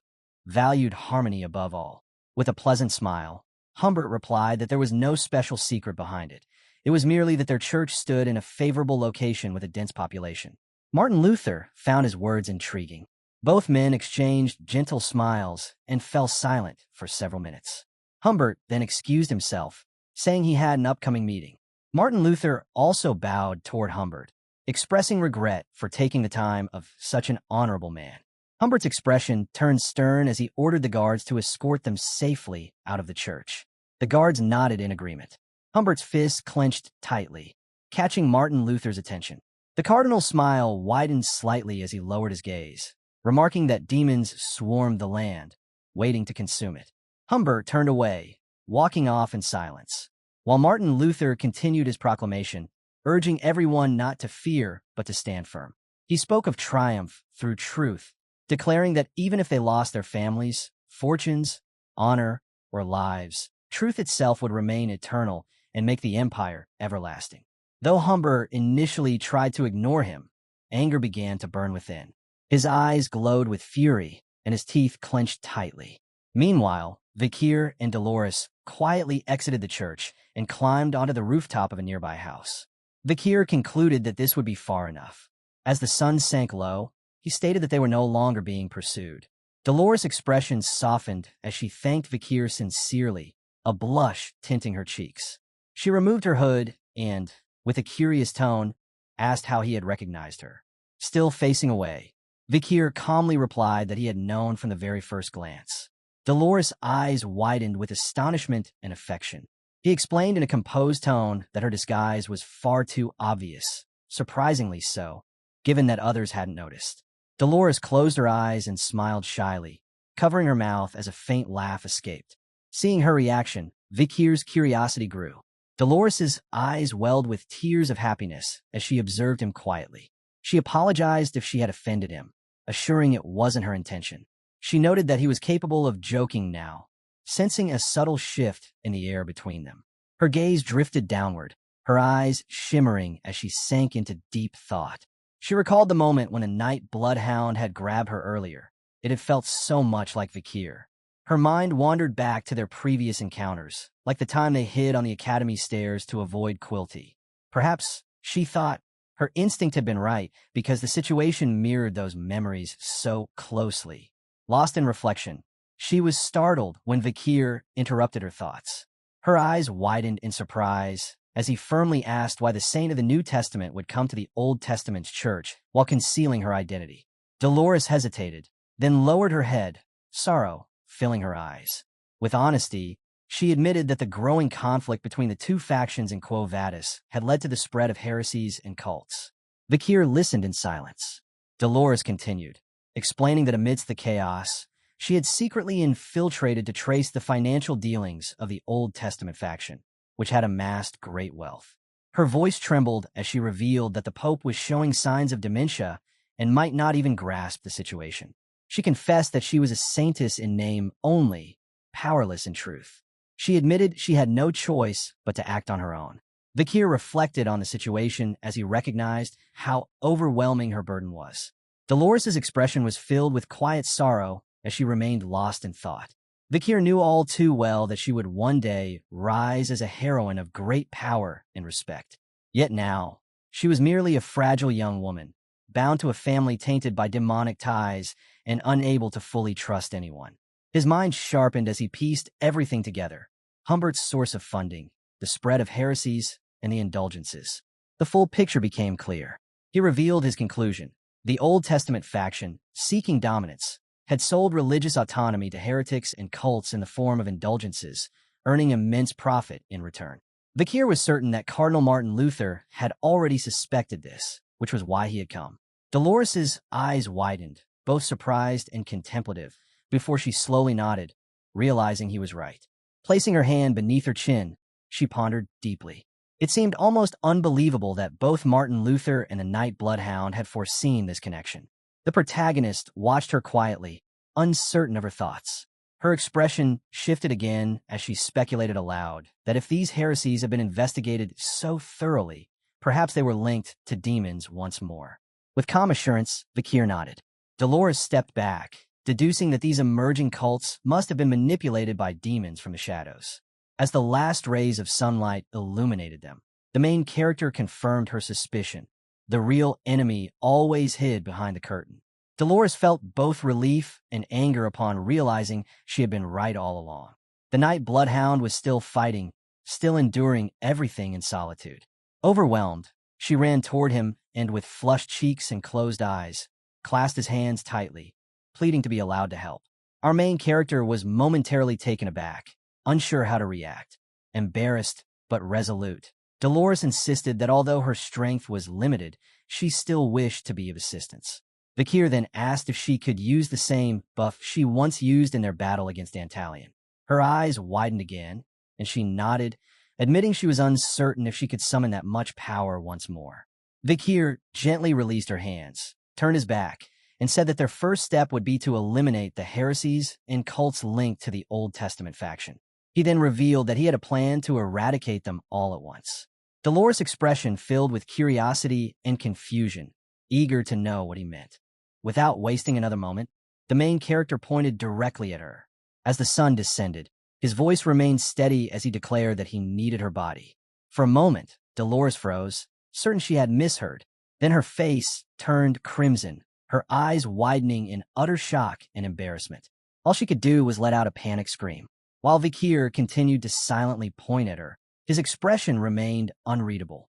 [SPEAKER 1] valued harmony above all. With a pleasant smile, Humbert replied that there was no special secret behind it. It was merely that their church stood in a favorable location with a dense population. Martin Luther found his words intriguing. Both men exchanged gentle smiles and fell silent for several minutes. Humbert then excused himself, saying he had an upcoming meeting. Martin Luther also bowed toward Humbert, expressing regret for taking the time of such an honorable man. Humbert's expression turned stern as he ordered the guards to escort them safely out of the church. The guards nodded in agreement. Humbert's fists clenched tightly, catching Martin Luther's attention. The cardinal's smile widened slightly as he lowered his gaze, remarking that demons swarmed the land, waiting to consume it. Humbert turned away, walking off in silence, while Martin Luther continued his proclamation, urging everyone not to fear but to stand firm. He spoke of triumph through truth, declaring that even if they lost their families, fortunes, honor, or lives, truth itself would remain eternal and make the empire everlasting. Though Humbert initially tried to ignore him, anger began to burn within. His eyes glowed with fury, and his teeth clenched tightly. Meanwhile, Vakir and Dolores quietly exited the church and climbed onto the rooftop of a nearby house. Vakir concluded that this would be far enough. As the sun sank low, he stated that they were no longer being pursued. Dolores' expression softened as she thanked Vakir sincerely, a blush tinting her cheeks. She removed her hood and, with a curious tone, asked how he had recognized her. Still facing away, Vakir calmly replied that he had known from the very first glance. Dolores' eyes widened with astonishment and affection. He explained in a composed tone that her disguise was far too obvious, surprisingly so, given that others hadn't noticed. Dolores closed her eyes and smiled shyly, covering her mouth as a faint laugh escaped. Seeing her reaction, Vakir's curiosity grew. Dolores' eyes welled with tears of happiness as she observed him quietly. She apologized if she had offended him, assuring it wasn't her intention. She noted that he was capable of joking now, sensing a subtle shift in the air between them. Her gaze drifted downward, her eyes shimmering as she sank into deep thought. She recalled the moment when a night bloodhound had grabbed her earlier. It had felt so much like Vakir. Her mind wandered back to their previous encounters, like the time they hid on the academy stairs to avoid Quilty. Perhaps, she thought, her instinct had been right because the situation mirrored those memories so closely. Lost in reflection, she was startled when Vakir interrupted her thoughts. Her eyes widened in surprise as he firmly asked why the saint of the New Testament would come to the Old Testament's church while concealing her identity. Dolores hesitated, then lowered her head, sorrow filling her eyes. With honesty, she admitted that the growing conflict between the two factions in Quo Vadis had led to the spread of heresies and cults. Vakir listened in silence. Dolores continued, explaining that amidst the chaos, she had secretly infiltrated to trace the financial dealings of the Old Testament faction, which had amassed great wealth. Her voice trembled as she revealed that the Pope was showing signs of dementia and might not even grasp the situation. She confessed that she was a saintess in name only, powerless in truth. She admitted she had no choice but to act on her own. Vakir reflected on the situation as he recognized how overwhelming her burden was. Dolores' expression was filled with quiet sorrow as she remained lost in thought. Vakir knew all too well that she would one day rise as a heroine of great power and respect. Yet now, she was merely a fragile young woman, bound to a family tainted by demonic ties and unable to fully trust anyone. His mind sharpened as he pieced everything together: Humbert's source of funding, the spread of heresies, and the indulgences. The full picture became clear. He revealed his conclusion. The Old Testament faction, seeking dominance, had sold religious autonomy to heretics and cults in the form of indulgences, earning immense profit in return. Vakir was certain that Cardinal Martin Luther had already suspected this, which was why he had come. Dolores' eyes widened, both surprised and contemplative, before she slowly nodded, realizing he was right. Placing her hand beneath her chin, she pondered deeply. It seemed almost unbelievable that both Martin Luther and the Night Bloodhound had foreseen this connection. The protagonist watched her quietly, uncertain of her thoughts. Her expression shifted again as she speculated aloud that if these heresies had been investigated so thoroughly, perhaps they were linked to demons once more. With calm assurance, Vakir nodded. Dolores stepped back, deducing that these emerging cults must have been manipulated by demons from the shadows. As the last rays of sunlight illuminated them, the main character confirmed her suspicion. The real enemy always hid behind the curtain. Dolores felt both relief and anger upon realizing she had been right all along. The Night Bloodhound was still fighting, still enduring everything in solitude. Overwhelmed, she ran toward him and with flushed cheeks and closed eyes, clasped his hands tightly, pleading to be allowed to help. Our main character was momentarily taken aback, unsure how to react, embarrassed but resolute. Dolores insisted that although her strength was limited, she still wished to be of assistance. Vakir then asked if she could use the same buff she once used in their battle against Dantalion. Her eyes widened again, and she nodded, admitting she was uncertain if she could summon that much power once more. Vakir gently released her hands, turned his back, and said that their first step would be to eliminate the heresies and cults linked to the Old Testament faction. He then revealed that he had a plan to eradicate them all at once. Dolores' expression filled with curiosity and confusion, eager to know what he meant. Without wasting another moment, the main character pointed directly at her. As the sun descended, his voice remained steady as he declared that he needed her body. For a moment, Dolores froze, certain she had misheard. Then her face turned crimson, her eyes widening in utter shock and embarrassment. All she could do was let out a panicked scream. While Vakir continued to silently point at her, his expression remained unreadable.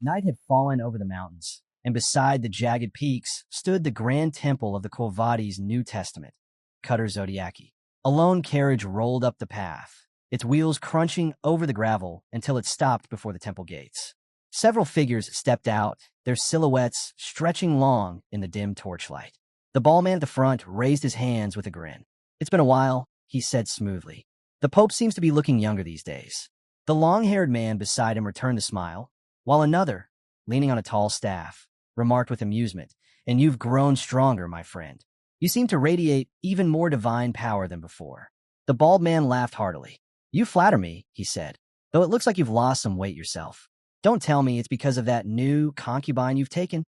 [SPEAKER 1] Night had fallen over the mountains, and beside the jagged peaks stood the grand temple of the Quo Vadis' New Testament, Cutter Zodiaci. A lone carriage rolled up the path, its wheels crunching over the gravel until it stopped before the temple gates. Several figures stepped out, their silhouettes stretching long in the dim torchlight. The bald man at the front raised his hands with a grin. "It's been a while," he said smoothly. "The Pope seems to be looking younger these days." The long-haired man beside him returned the smile, while another, leaning on a tall staff, remarked with amusement, "And you've grown stronger, my friend. You seem to radiate even more divine power than before." The bald man laughed heartily. "You flatter me," he said, "though it looks like you've lost some weight yourself. Don't tell me it's because of that new concubine you've taken."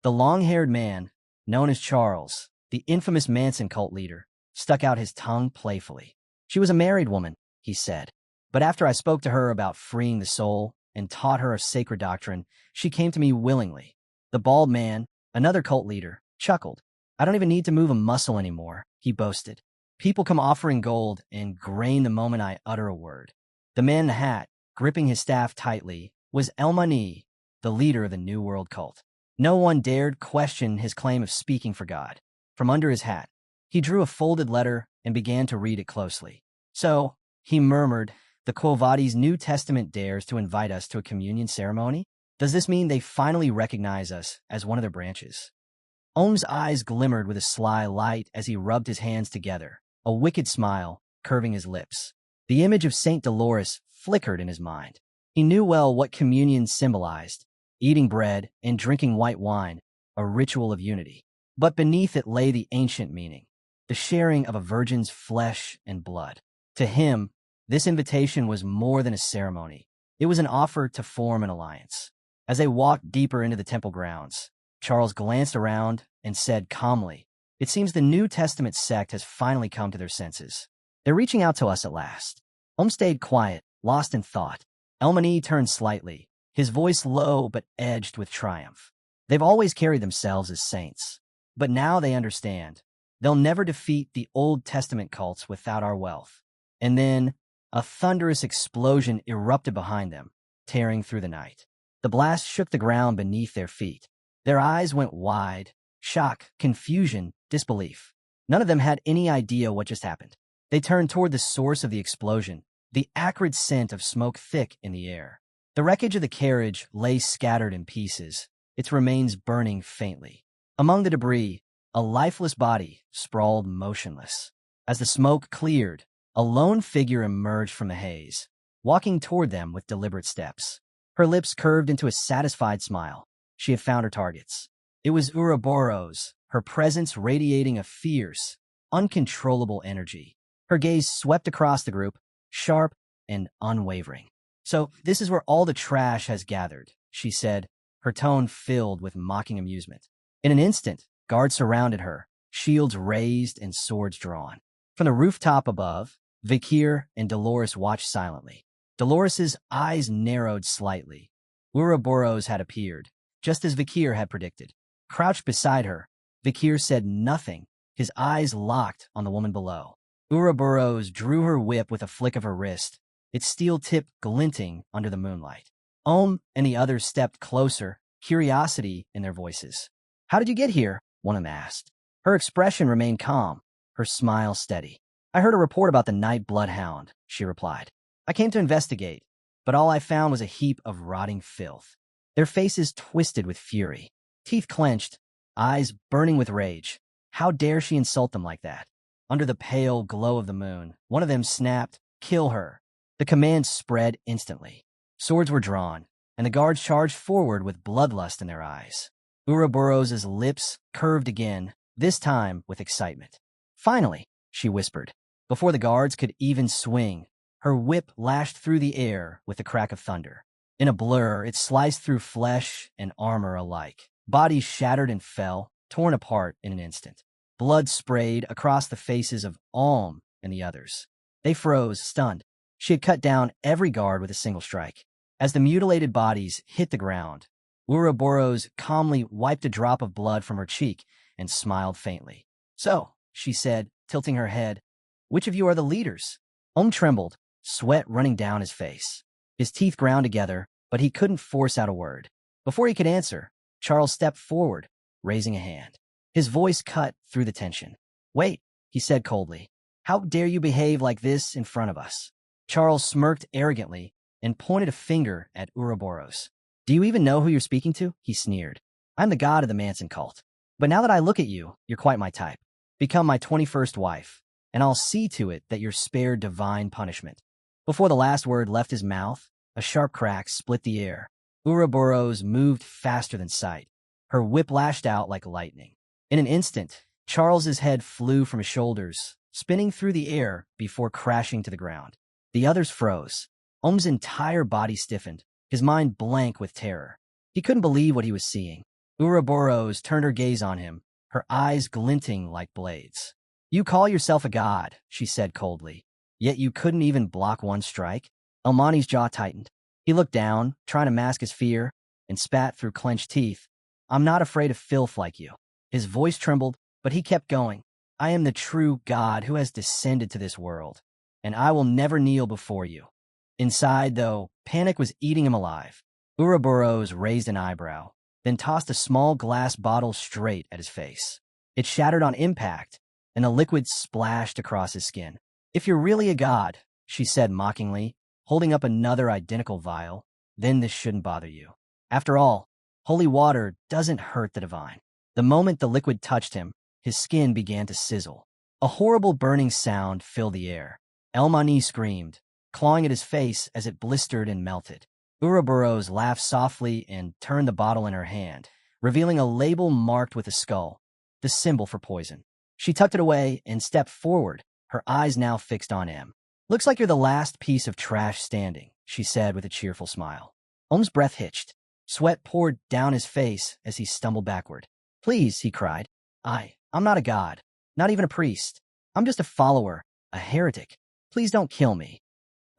[SPEAKER 1] The long-haired man, known as Charles, the infamous Manson cult leader, stuck out his tongue playfully. "She was a married woman," he said, "but after I spoke to her about freeing the soul and taught her a sacred doctrine, she came to me willingly." The bald man, another cult leader, chuckled. "I don't even need to move a muscle anymore," he boasted. "People come offering gold and grain the moment I utter a word." The man in the hat, gripping his staff tightly, was El-Mani, the leader of the New World cult. No one dared question his claim of speaking for God. From under his hat, he drew a folded letter and began to read it closely. "So," he murmured, "the Quo Vadis' New Testament dares to invite us to a communion ceremony? Does this mean they finally recognize us as one of their branches?" Ohm's eyes glimmered with a sly light as he rubbed his hands together, a wicked smile curving his lips. The image of Saint Dolores flickered in his mind. He knew well what communion symbolized, eating bread and drinking white wine, a ritual of unity. But beneath it lay the ancient meaning, the sharing of a virgin's flesh and blood. To him, this invitation was more than a ceremony. It was an offer to form an alliance. As they walked deeper into the temple grounds, Charles glanced around and said calmly, "It seems the New Testament sect has finally come to their senses. They're reaching out to us at last." Ohm stayed quiet, lost in thought. El-Mani turned slightly, his voice low but edged with triumph. "They've always carried themselves as saints, but now they understand. They'll never defeat the Old Testament cults without our wealth." And then a thunderous explosion erupted behind them, tearing through the night. The blast shook the ground beneath their feet. Their eyes went wide, shock, confusion, disbelief. None of them had any idea what just happened. They turned toward the source of the explosion, the acrid scent of smoke thick in the air. The wreckage of the carriage lay scattered in pieces, its remains burning faintly. Among the debris, a lifeless body sprawled motionless. As the smoke cleared, a lone figure emerged from the haze, walking toward them with deliberate steps. Her lips curved into a satisfied smile. She had found her targets. It was Ouroboros, her presence radiating a fierce, uncontrollable energy. Her gaze swept across the group, sharp and unwavering. "So this is where all the trash has gathered," she said, her tone filled with mocking amusement. In an instant, guards surrounded her, shields raised and swords drawn. From the rooftop above, Vakir and Dolores watched silently. Dolores's eyes narrowed slightly. Ouroboros had appeared, just as Vakir had predicted. Crouched beside her, Vakir said nothing, his eyes locked on the woman below. Ouroboros drew her whip with a flick of her wrist, its steel tip glinting under the moonlight. And the others stepped closer, curiosity in their voices. "How did you get here?" one of them asked. Her expression remained calm, her smile steady. "I heard a report about the night bloodhound," she replied. "I came to investigate, but all I found was a heap of rotting filth." Their faces twisted with fury, teeth clenched, eyes burning with rage. How dare she insult them like that? Under the pale glow of the moon, one of them snapped, "Kill her." The command spread instantly. Swords were drawn, and the guards charged forward with bloodlust in their eyes. Ouroboros' lips curved again, this time with excitement. "Finally," she whispered. Before the guards could even swing, her whip lashed through the air with the crack of thunder. In a blur, it sliced through flesh and armor alike. Bodies shattered and fell, torn apart in an instant. Blood sprayed across the faces of Alm and the others. They froze, stunned. She had cut down every guard with a single strike. As the mutilated bodies hit the ground, Ouroboros calmly wiped a drop of blood from her cheek and smiled faintly. "So," she said, tilting her head, "which of you are the leaders?" Trembled, sweat running down his face. His teeth ground together, but he couldn't force out a word. Before he could answer, Charles stepped forward, raising a hand. His voice cut through the tension. "Wait," he said coldly. "How dare you behave like this in front of us?" Charles smirked arrogantly and pointed a finger at Ouroboros. "Do you even know who you're speaking to?" he sneered. "I'm the god of the Manson cult. But now that I look at you, you're quite my type. Become my 21st wife, and I'll see to it that you're spared divine punishment." Before the last word left his mouth, a sharp crack split the air. Ouroboros moved faster than sight. Her whip lashed out like lightning. In an instant, Charles's head flew from his shoulders, spinning through the air before crashing to the ground. The others froze. Ohm's entire body stiffened, his mind blank with terror. He couldn't believe what he was seeing. Ouroboros turned her gaze on him, her eyes glinting like blades. "You call yourself a god," she said coldly, "yet you couldn't even block one strike?" Almani's jaw tightened. He looked down, trying to mask his fear, and spat through clenched teeth. "I'm not afraid of filth like you." His voice trembled, but he kept going. "I am the true god who has descended to this world, and I will never kneel before you." Inside, though, panic was eating him alive. Ouroboros raised an eyebrow, then tossed a small glass bottle straight at his face. It shattered on impact, and the liquid splashed across his skin. "If you're really a god," she said mockingly, holding up another identical vial, "then this shouldn't bother you. After all, holy water doesn't hurt the divine." The moment the liquid touched him, his skin began to sizzle. A horrible burning sound filled the air. Almani screamed, clawing at his face as it blistered and melted. Ouroboros laughed softly and turned the bottle in her hand, revealing a label marked with a skull, the symbol for poison. She tucked it away and stepped forward, her eyes now fixed on him. "Looks like you're the last piece of trash standing," she said with a cheerful smile. Ohm's breath hitched. Sweat poured down his face as he stumbled backward. "Please," he cried. I'm not a god, not even a priest. I'm just a follower, a heretic. Please don't kill me."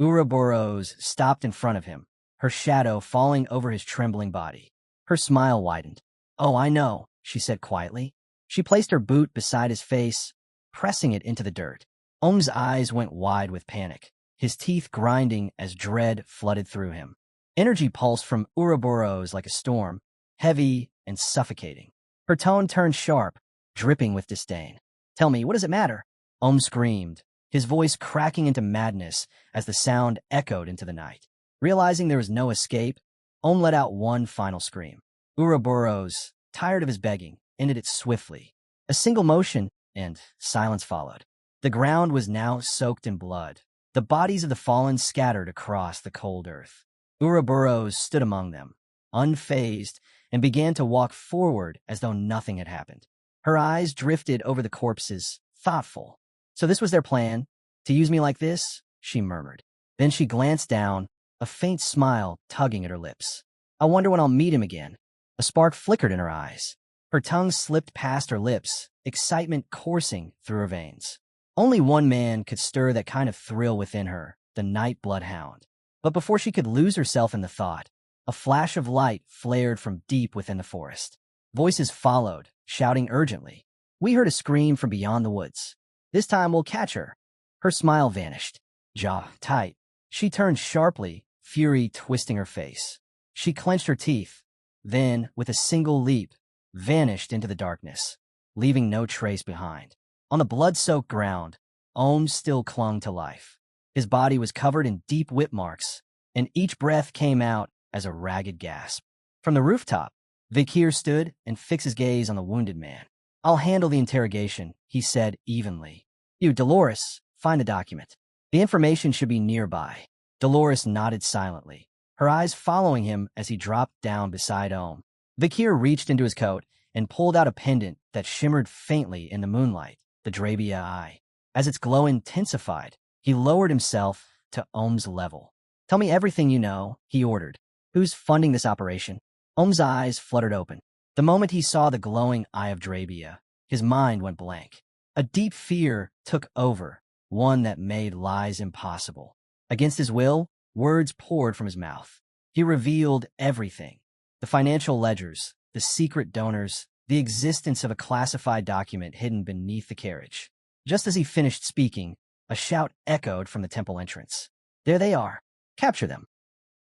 [SPEAKER 1] Ouroboros stopped in front of him, her shadow falling over his trembling body. Her smile widened. "Oh, I know," she said quietly. She placed her boot beside his face, pressing it into the dirt. Ohm's eyes went wide with panic, his teeth grinding as dread flooded through him. Energy pulsed from Ouroboros like a storm, heavy and suffocating. Her tone turned sharp, dripping with disdain. "Tell me, what does it matter?" Ohm screamed, his voice cracking into madness as the sound echoed into the night. Realizing there was no escape, Ohm let out one final scream. Ouroboros, tired of his begging, ended it swiftly. A single motion, and silence followed. The ground was now soaked in blood, the bodies of the fallen scattered across the cold earth. Ouroboros stood among them, unfazed, and began to walk forward as though nothing had happened. Her eyes drifted over the corpses, thoughtful. So this was their plan? To use me like this? She murmured. Then she glanced down, a faint smile tugging at her lips. I wonder when I'll meet him again. A spark flickered in her eyes. Her tongue slipped past her lips, excitement coursing through her veins. Only one man could stir that kind of thrill within her, the night bloodhound. But before she could lose herself in the thought, a flash of light flared from deep within the forest. Voices followed, shouting urgently. We heard a scream from beyond the woods. This time we'll catch her. Her smile vanished. Jaw tight. She turned sharply, fury twisting her face. She clenched her teeth, then, with a single leap, vanished into the darkness, leaving no trace behind. On the blood-soaked ground, Ohms still clung to life. His body was covered in deep whip marks, and each breath came out as a ragged gasp. From the rooftop, Vakir stood and fixed his gaze on the wounded man. I'll handle the interrogation, he said evenly. You, Dolores, find the document. The information should be nearby. Dolores nodded silently, her eyes following him as he dropped down beside Ohm. Vakir reached into his coat and pulled out a pendant that shimmered faintly in the moonlight, the Drabia eye. As its glow intensified, he lowered himself to Ohm's level. Tell me everything you know, he ordered. Who's funding this operation? Ohm's eyes fluttered open. The moment he saw the glowing eye of Drabia, his mind went blank. A deep fear took over, one that made lies impossible. Against his will, words poured from his mouth. He revealed everything. The financial ledgers, the secret donors, the existence of a classified document hidden beneath the carriage. Just as he finished speaking, a shout echoed from the temple entrance. There they are. Capture them.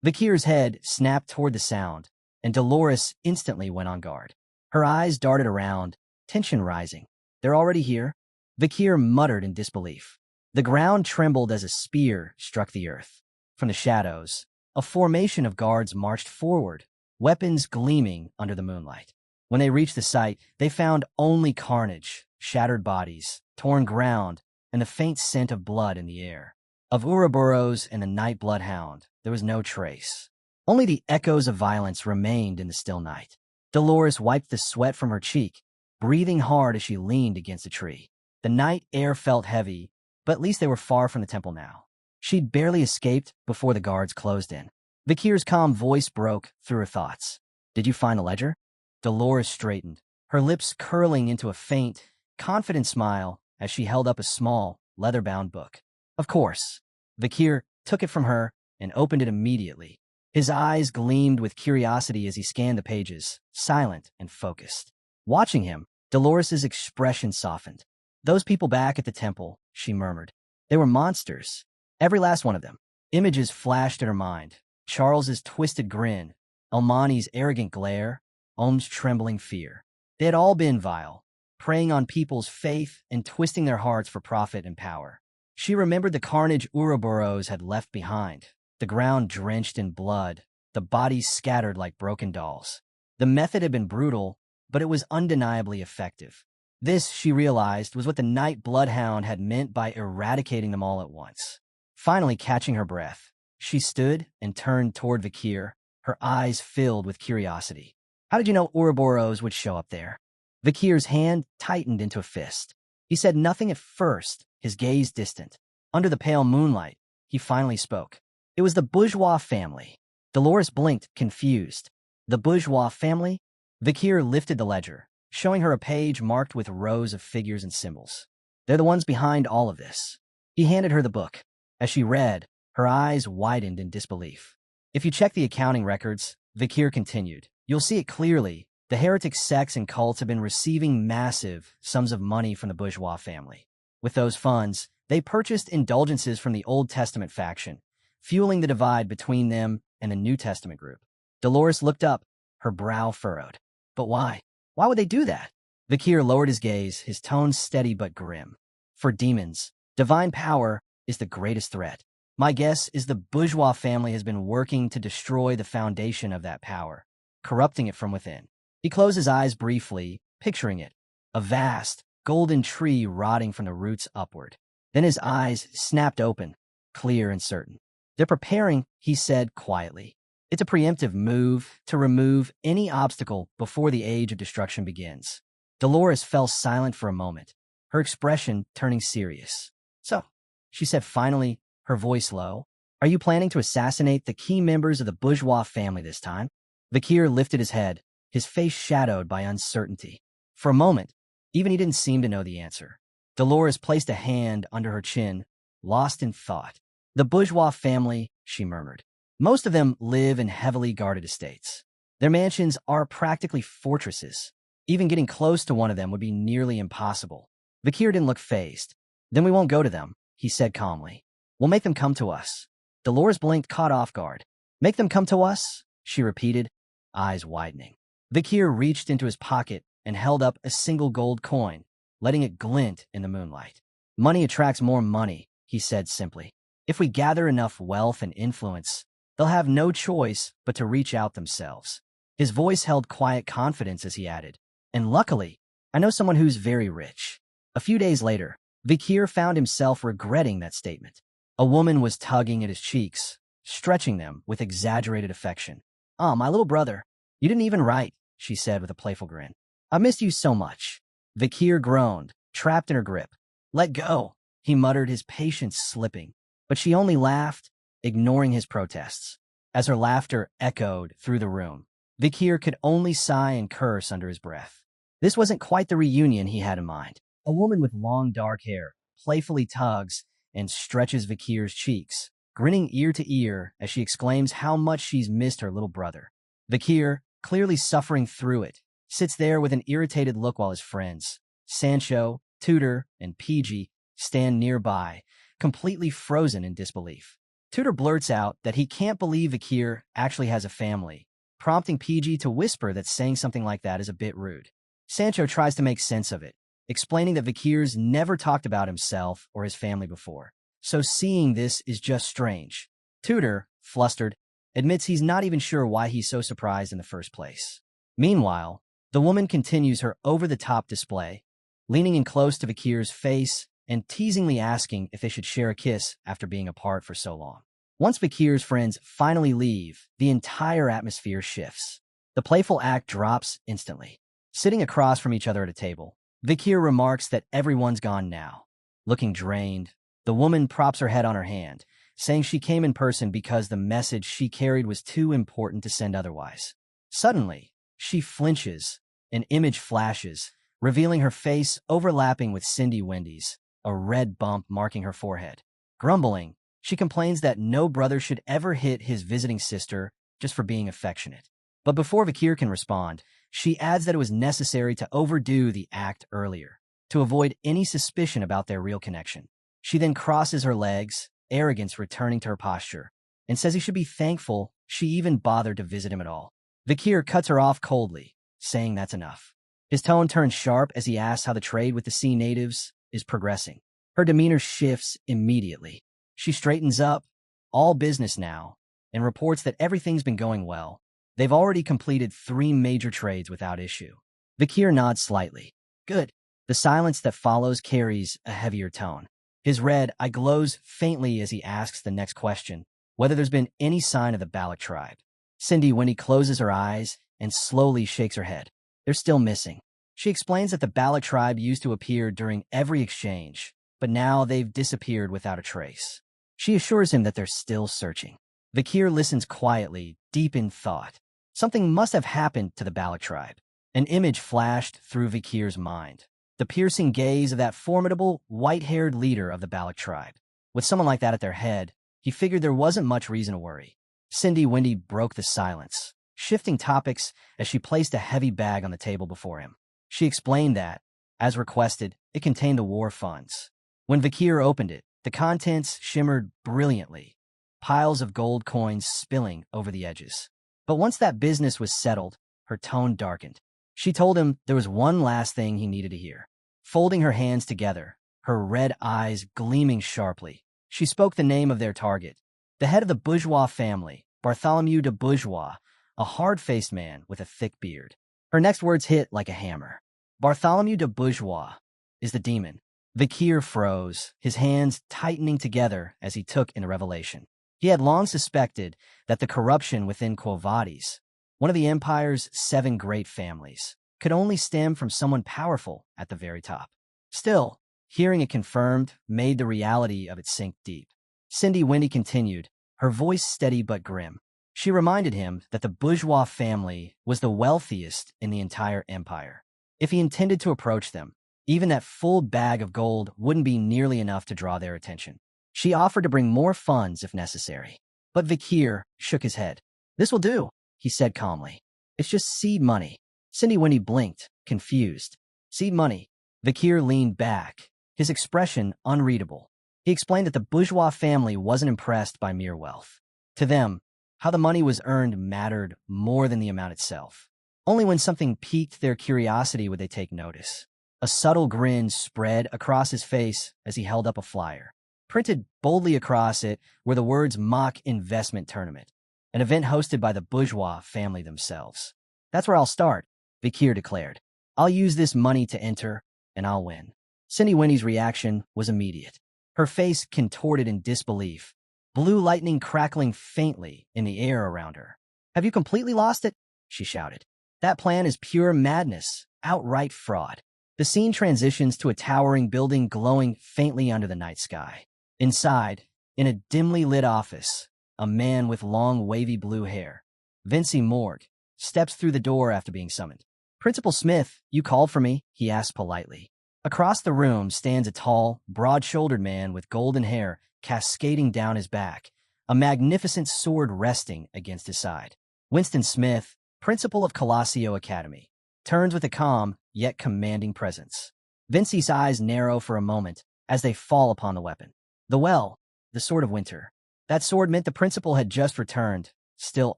[SPEAKER 1] Vakir's head snapped toward the sound, and Dolores instantly went on guard. Her eyes darted around, tension rising. They're already here? Vakir muttered in disbelief. The ground trembled as a spear struck the earth. From the shadows, a formation of guards marched forward, weapons gleaming under the moonlight. When they reached the site, they found only carnage, shattered bodies, torn ground, and the faint scent of blood in the air. Of Ouroboros and the night bloodhound, there was no trace. Only the echoes of violence remained in the still night. Dolores wiped the sweat from her cheek, breathing hard as she leaned against a tree. The night air felt heavy, but at least they were far from the temple now. She'd barely escaped before the guards closed in. Vakir's calm voice broke through her thoughts. Did you find the ledger? Dolores straightened, her lips curling into a faint, confident smile as she held up a small, leather-bound book. Of course. Vakir took it from her and opened it immediately. His eyes gleamed with curiosity as he scanned the pages, silent and focused. Watching him, Dolores's expression softened. Those people back at the temple, she murmured. They were monsters. Every last one of them. Images flashed in her mind. Charles's twisted grin, Almani's arrogant glare, Ohm's trembling fear. They had all been vile, preying on people's faith and twisting their hearts for profit and power. She remembered the carnage Ouroboros had left behind, the ground drenched in blood, the bodies scattered like broken dolls. The method had been brutal, but it was undeniably effective. This, she realized, was what the night bloodhound had meant by eradicating them all at once. Finally catching her breath, she stood and turned toward Vakir, her eyes filled with curiosity. How did you know Ouroboros would show up there? Vakir's hand tightened into a fist. He said nothing at first, his gaze distant. Under the pale moonlight, he finally spoke. It was the bourgeois family. Dolores blinked, confused. The bourgeois family? Vakir lifted the ledger, showing her a page marked with rows of figures and symbols. They're the ones behind all of this. He handed her the book. As she read, her eyes widened in disbelief. If you check the accounting records, Vakir continued, you'll see it clearly. The heretic sects and cults have been receiving massive sums of money from the bourgeois family. With those funds, they purchased indulgences from the Old Testament faction, fueling the divide between them and the New Testament group. Dolores looked up, her brow furrowed. But why? Why would they do that? Vakir lowered his gaze, his tone steady but grim. For demons, divine power is the greatest threat. My guess is the bourgeois family has been working to destroy the foundation of that power, corrupting it from within. He closed his eyes briefly, picturing it, a vast, golden tree rotting from the roots upward. Then his eyes snapped open, clear and certain. They're preparing, he said quietly. It's a preemptive move to remove any obstacle before the age of destruction begins. Dolores fell silent for a moment, her expression turning serious. So, she said finally, her voice low, are you planning to assassinate the key members of the bourgeois family this time? Vakir lifted his head, his face shadowed by uncertainty. For a moment, even he didn't seem to know the answer. Dolores placed a hand under her chin, lost in thought. The bourgeois family, she murmured. Most of them live in heavily guarded estates. Their mansions are practically fortresses. Even getting close to one of them would be nearly impossible. Vakir didn't look fazed. Then we won't go to them, he said calmly. We'll make them come to us. Dolores blinked, caught off guard. Make them come to us? She repeated, eyes widening. Vakir reached into his pocket and held up a single gold coin, letting it glint in the moonlight. Money attracts more money, he said simply. If we gather enough wealth and influence, they'll have no choice but to reach out themselves. His voice held quiet confidence as he added, and luckily, I know someone who's very rich. A few days later, Vakir found himself regretting that statement. A woman was tugging at his cheeks, stretching them with exaggerated affection. My little brother, you didn't even write, she said with a playful grin. I missed you so much. Vakir groaned, trapped in her grip. Let go, he muttered, his patience slipping. But she only laughed, ignoring his protests. As her laughter echoed through the room, Vakir could only sigh and curse under his breath. This wasn't quite the reunion he had in mind. A woman with long dark hair playfully tugs and stretches Vakir's cheeks, grinning ear to ear as she exclaims how much she's missed her little brother. Vakir, clearly suffering through it, sits there with an irritated look while his friends, Sancho, Tudor, and PG, stand nearby, completely frozen in disbelief. Tudor blurts out that he can't believe Vakir actually has a family, prompting PG to whisper that saying something like that is a bit rude. Sancho tries to make sense of it, explaining that Vakir's never talked about himself or his family before, so seeing this is just strange. Tudor, flustered, admits he's not even sure why he's so surprised in the first place. Meanwhile, the woman continues her over-the-top display, leaning in close to Vakir's face and teasingly asking if they should share a kiss after being apart for so long. Once Vakir's friends finally leave, the entire atmosphere shifts. The playful act drops instantly. Sitting across from each other at a table, Vakir remarks that everyone's gone now. Looking drained, the woman props her head on her hand, saying she came in person because the message she carried was too important to send otherwise. Suddenly, she flinches. An image flashes, revealing her face overlapping with Cindy Wendy's, a red bump marking her forehead. Grumbling, she complains that no brother should ever hit his visiting sister just for being affectionate. But before Vakir can respond, she adds that it was necessary to overdo the act earlier, to avoid any suspicion about their real connection. She then crosses her legs, arrogance returning to her posture, and says he should be thankful she even bothered to visit him at all. Vakir cuts her off coldly, saying that's enough. His tone turns sharp as he asks how the trade with the sea natives is progressing. Her demeanor shifts immediately. She straightens up, all business now, and reports that everything's been going well. They've already completed 3 major trades without issue. Vakir nods slightly. Good. The silence that follows carries a heavier tone. His red eye glows faintly as he asks the next question, whether there's been any sign of the Balac tribe. Cindy Wendy closes her eyes and slowly shakes her head. They're still missing. She explains that the Balac tribe used to appear during every exchange, but now they've disappeared without a trace. She assures him that they're still searching. Vakir listens quietly, deep in thought. Something must have happened to the Balac tribe. An image flashed through Vakir's mind. The piercing gaze of that formidable, white-haired leader of the Balac tribe. With someone like that at their head, he figured there wasn't much reason to worry. Cindy Wendy broke the silence, shifting topics as she placed a heavy bag on the table before him. She explained that, as requested, it contained the war funds. When Vakir opened it, the contents shimmered brilliantly, piles of gold coins spilling over the edges. But once that business was settled, her tone darkened. She told him there was one last thing he needed to hear. Folding her hands together, her red eyes gleaming sharply, she spoke the name of their target, the head of the bourgeois family, Bartholomew de Bourgeois, a hard-faced man with a thick beard. Her next words hit like a hammer. Bartholomew de Bourgeois is the demon. Vakir froze, his hands tightening together as he took in the revelation. He had long suspected that the corruption within Quo Vadis, one of the Empire's 7 great families, could only stem from someone powerful at the very top. Still, hearing it confirmed made the reality of it sink deep. Cindy Winnie continued, her voice steady but grim. She reminded him that the bourgeois family was the wealthiest in the entire empire. If he intended to approach them, even that full bag of gold wouldn't be nearly enough to draw their attention. She offered to bring more funds if necessary. But Vakir shook his head. This will do, he said calmly. It's just seed money. Cindy Winnie blinked, confused. Seed money. Vakir leaned back, his expression unreadable. He explained that the bourgeois family wasn't impressed by mere wealth. To them, how the money was earned mattered more than the amount itself. Only when something piqued their curiosity would they take notice. A subtle grin spread across his face as he held up a flyer. Printed boldly across it were the words Mock Investment Tournament, an event hosted by the bourgeois family themselves. That's where I'll start, Vakir declared. I'll use this money to enter, and I'll win. Cindy Winnie's reaction was immediate. Her face contorted in disbelief, blue lightning crackling faintly in the air around her. Have you completely lost it? She shouted. That plan is pure madness, outright fraud. The scene transitions to a towering building glowing faintly under the night sky. Inside, in a dimly lit office, a man with long wavy blue hair, Vincy Morg, steps through the door after being summoned. Principal Smith, you called for me? He asked politely. Across the room stands a tall, broad-shouldered man with golden hair cascading down his back, a magnificent sword resting against his side. Winston Smith, principal of Colosseo Academy, turns with a calm, yet commanding presence. Vincy's eyes narrow for a moment as they fall upon the weapon. The Sword of Winter. That sword meant the principal had just returned, still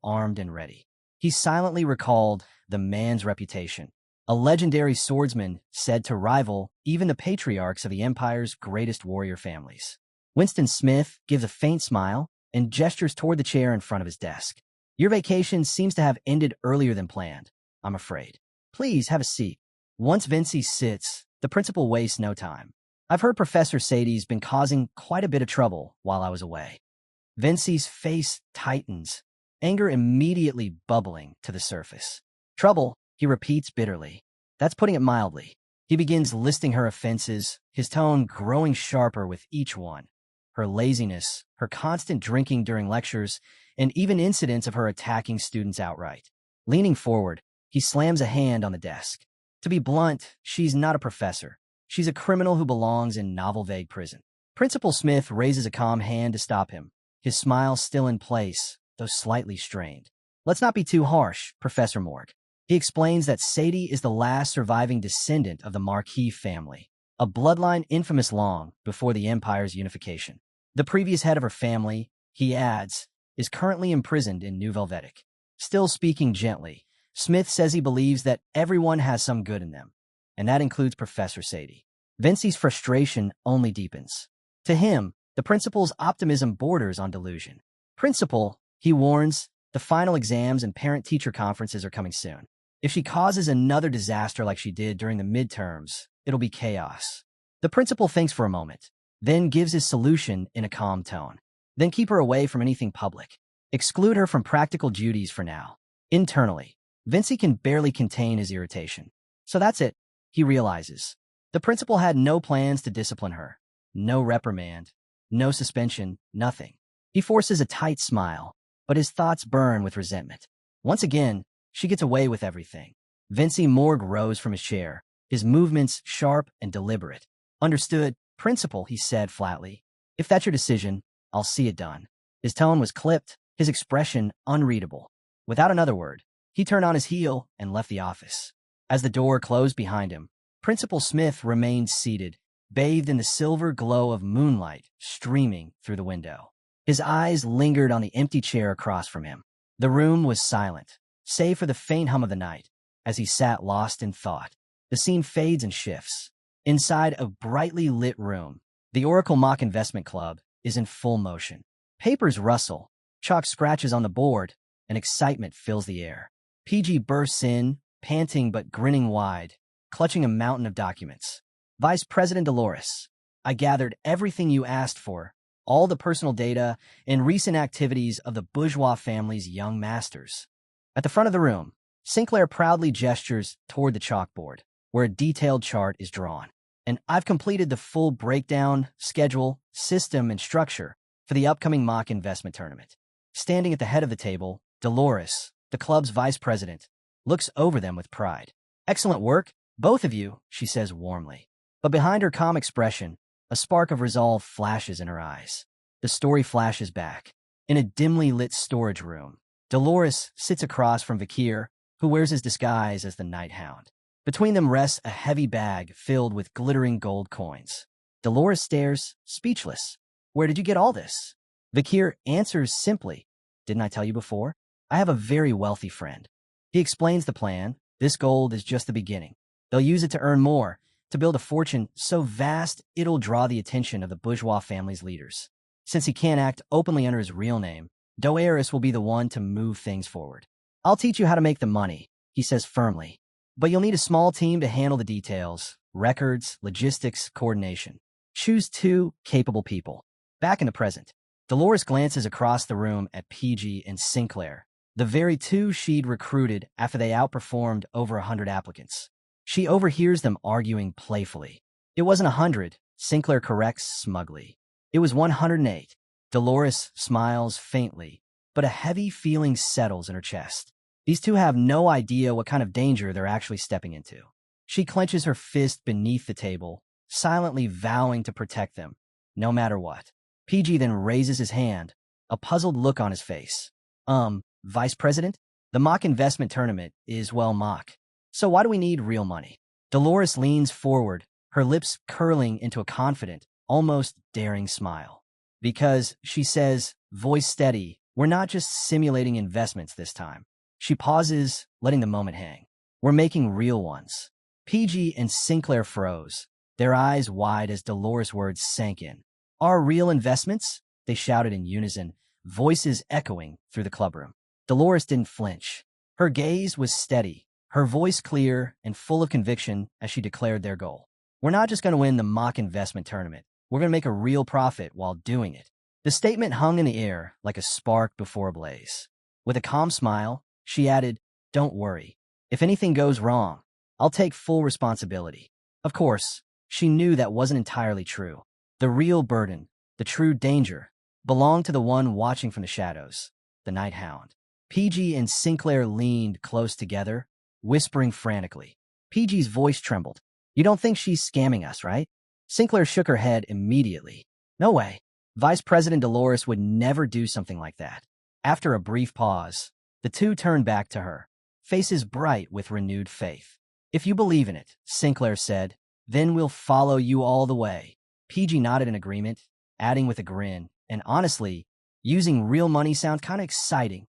[SPEAKER 1] armed and ready. He silently recalled the man's reputation. A legendary swordsman said to rival even the patriarchs of the Empire's greatest warrior families. Winston Smith gives a faint smile and gestures toward the chair in front of his desk. Your vacation seems to have ended earlier than planned, I'm afraid. Please have a seat. Once Vincy sits, the principal wastes no time. I've heard Professor Sadie's been causing quite a bit of trouble while I was away. Vincy's face tightens, anger immediately bubbling to the surface. Trouble, he repeats bitterly. That's putting it mildly. He begins listing her offenses, his tone growing sharper with each one. Her laziness, her constant drinking during lectures, and even incidents of her attacking students outright. Leaning forward, he slams a hand on the desk. To be blunt, she's not a professor. She's a criminal who belongs in Novel Vague prison. Principal Smith raises a calm hand to stop him, his smile still in place, though slightly strained. Let's not be too harsh, Professor Morg. He explains that Sadie is the last surviving descendant of the Marquis family, a bloodline infamous long before the Empire's unification. The previous head of her family, he adds, is currently imprisoned in New Velvetic. Still speaking gently, Smith says he believes that everyone has some good in them, and that includes Professor Sadie. Vincy's frustration only deepens. To him, the principal's optimism borders on delusion. Principal, he warns, the final exams and parent-teacher conferences are coming soon. If she causes another disaster like she did during the midterms, it'll be chaos. The principal thinks for a moment, then gives his solution in a calm tone. Then keep her away from anything public. Exclude her from practical duties for now. Internally, Vincy can barely contain his irritation. So that's it, he realizes. The principal had no plans to discipline her. No reprimand, no suspension, nothing. He forces a tight smile, but his thoughts burn with resentment. Once again, she gets away with everything. Vincy Morg rose from his chair, his movements sharp and deliberate. Understood, Principal, he said flatly. If that's your decision, I'll see it done. His tone was clipped, his expression unreadable. Without another word, he turned on his heel and left the office. As the door closed behind him, Principal Smith remained seated, bathed in the silver glow of moonlight streaming through the window. His eyes lingered on the empty chair across from him. The room was silent, save for the faint hum of the night. As he sat lost in thought, the scene fades and shifts. Inside a brightly lit room, the Oracle Mock Investment Club is in full motion. Papers rustle, chalk scratches on the board, and excitement fills the air. PG bursts in, panting but grinning wide, clutching a mountain of documents. Vice President Dolores, I gathered everything you asked for, all the personal data and recent activities of the bourgeois family's young masters. At the front of the room, Sinclair proudly gestures toward the chalkboard, where a detailed chart is drawn. And I've completed the full breakdown, schedule, system, and structure for the upcoming mock investment tournament. Standing at the head of the table, Dolores, the club's vice president, looks over them with pride. Excellent work, both of you, she says warmly. But behind her calm expression, a spark of resolve flashes in her eyes. The story flashes back. In a dimly lit storage room, Dolores sits across from Vakir, who wears his disguise as the Night Hound. Between them rests a heavy bag filled with glittering gold coins. Dolores stares, speechless. Where did you get all this? Vakir answers simply, didn't I tell you before? I have a very wealthy friend. He explains the plan. This gold is just the beginning. They'll use it to earn more, to build a fortune so vast it'll draw the attention of the bourgeois family's leaders. Since he can't act openly under his real name, Dolores will be the one to move things forward. I'll teach you how to make the money, he says firmly. But you'll need a small team to handle the details, records, logistics, coordination. Choose 2 capable people. Back in the present, Dolores glances across the room at PG and Sinclair, the very 2 she'd recruited after they outperformed over 100 applicants. She overhears them arguing playfully. It wasn't 100, Sinclair corrects smugly. It was 108. Dolores smiles faintly, but a heavy feeling settles in her chest. These 2 have no idea what kind of danger they're actually stepping into. She clenches her fist beneath the table, silently vowing to protect them, no matter what. PG then raises his hand, a puzzled look on his face. Vice President? The mock investment tournament is, well, mock. So why do we need real money? Dolores leans forward, her lips curling into a confident, almost daring smile. Because, she says, voice steady, we're not just simulating investments this time. She pauses, letting the moment hang. We're making real ones. PG and Sinclair froze, their eyes wide as Dolores' words sank in. Our real investments? They shouted in unison, voices echoing through the clubroom. Dolores didn't flinch. Her gaze was steady, her voice clear and full of conviction as she declared their goal. We're not just going to win the mock investment tournament. We're going to make a real profit while doing it. The statement hung in the air like a spark before a blaze. With a calm smile, she added, don't worry. If anything goes wrong, I'll take full responsibility. Of course, she knew that wasn't entirely true. The real burden, the true danger, belonged to the one watching from the shadows, the Night Hound. PG and Sinclair leaned close together, whispering frantically. PG's voice trembled. You don't think she's scamming us, right? Sinclair shook her head immediately. No way. Vice President Dolores would never do something like that. After a brief pause, the 2 turned back to her, faces bright with renewed faith. If you believe in it, Sinclair said, then we'll follow you all the way. PG nodded in agreement, adding with a grin, and honestly, using real money sounds kind of exciting.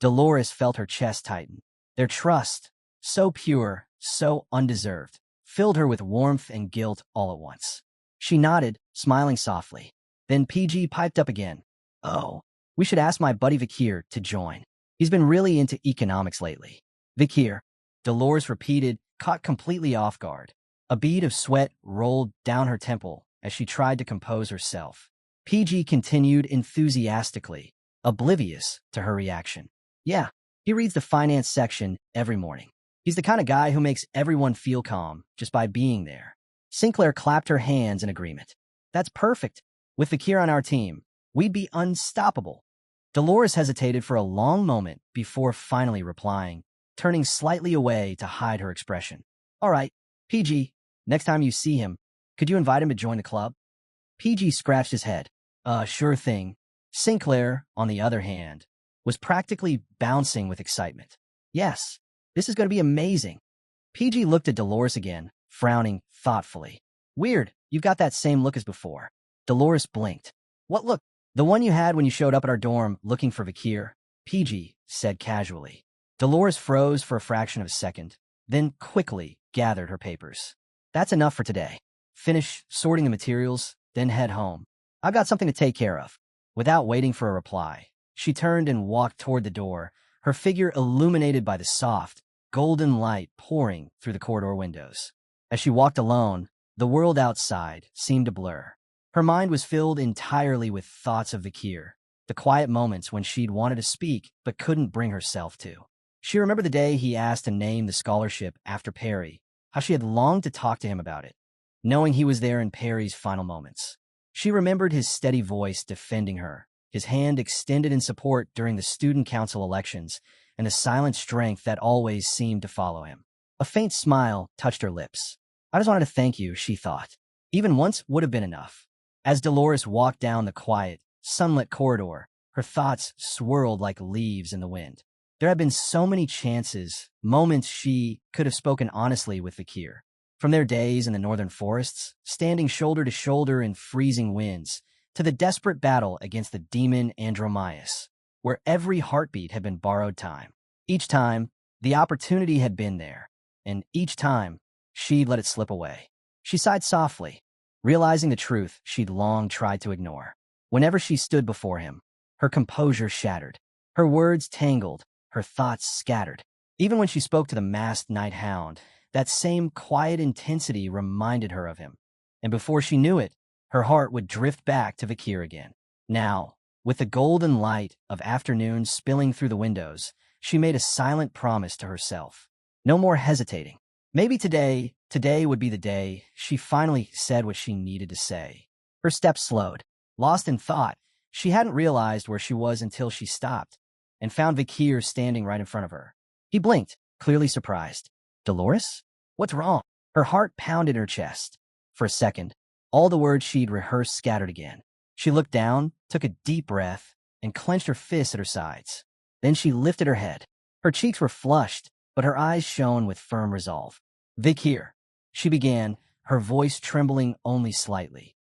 [SPEAKER 1] Dolores felt her chest tighten. Their trust, so pure, so undeserved, filled her with warmth and guilt all at once. She nodded, smiling softly. Then PG piped up again. Oh, we should ask my buddy Vakir to join. He's been really into economics lately. Vakir, Dolores repeated, caught completely off guard. A bead of sweat rolled down her temple as she tried to compose herself. PG continued enthusiastically, oblivious to her reaction. Yeah, he reads the finance section every morning. He's the kind of guy who makes everyone feel calm just by being there. Sinclair clapped her hands in agreement. That's perfect. With Vakir on our team, we'd be unstoppable. Dolores hesitated for a long moment before finally replying, turning slightly away to hide her expression. All right, PG, next time you see him, could you invite him to join the club? PG scratched his head. Sure thing. Sinclair, on the other hand, was practically bouncing with excitement. Yes, this is going to be amazing. PG looked at Dolores again, frowning thoughtfully. Weird, you've got that same look as before. Dolores blinked. What look? The one you had when you showed up at our dorm looking for Vakir, PG said casually. Dolores froze for a fraction of a second, then quickly gathered her papers. That's enough for today. Finish sorting the materials, then head home. I've got something to take care of. Without waiting for a reply, she turned and walked toward the door, her figure illuminated by the soft, golden light pouring through the corridor windows. As she walked alone, the world outside seemed to blur. Her mind was filled entirely with thoughts of Vakir, the quiet moments when she'd wanted to speak but couldn't bring herself to. She remembered the day he asked to name the scholarship after Perry, how she had longed to talk to him about it, knowing he was there in Perry's final moments. She remembered his steady voice defending her, his hand extended in support during the student council elections, and the silent strength that always seemed to follow him. A faint smile touched her lips. I just wanted to thank you, she thought. Even once would have been enough. As Dolores walked down the quiet, sunlit corridor, her thoughts swirled like leaves in the wind. There had been so many chances, moments she could have spoken honestly with Vakir. From their days in the northern forests, standing shoulder to shoulder in freezing winds, to the desperate battle against the demon Andromaeus, where every heartbeat had been borrowed time. Each time, the opportunity had been there, and each time, she'd let it slip away. She sighed softly, realizing the truth she'd long tried to ignore. Whenever she stood before him, her composure shattered, her words tangled, her thoughts scattered. Even when she spoke to the masked night hound, that same quiet intensity reminded her of him. And before she knew it, her heart would drift back to Vakir again. Now, with the golden light of afternoon spilling through the windows, she made a silent promise to herself. No more hesitating. Maybe today would be the day she finally said what she needed to say. Her steps slowed. Lost in thought, she hadn't realized where she was until she stopped and found Vakir standing right in front of her. He blinked, clearly surprised. Dolores? What's wrong? Her heart pounded in her chest. For a second, all the words she'd rehearsed scattered again. She looked down, took a deep breath, and clenched her fists at her sides. Then she lifted her head. Her cheeks were flushed, but her eyes shone with firm resolve. Vakir, she began, her voice trembling only slightly.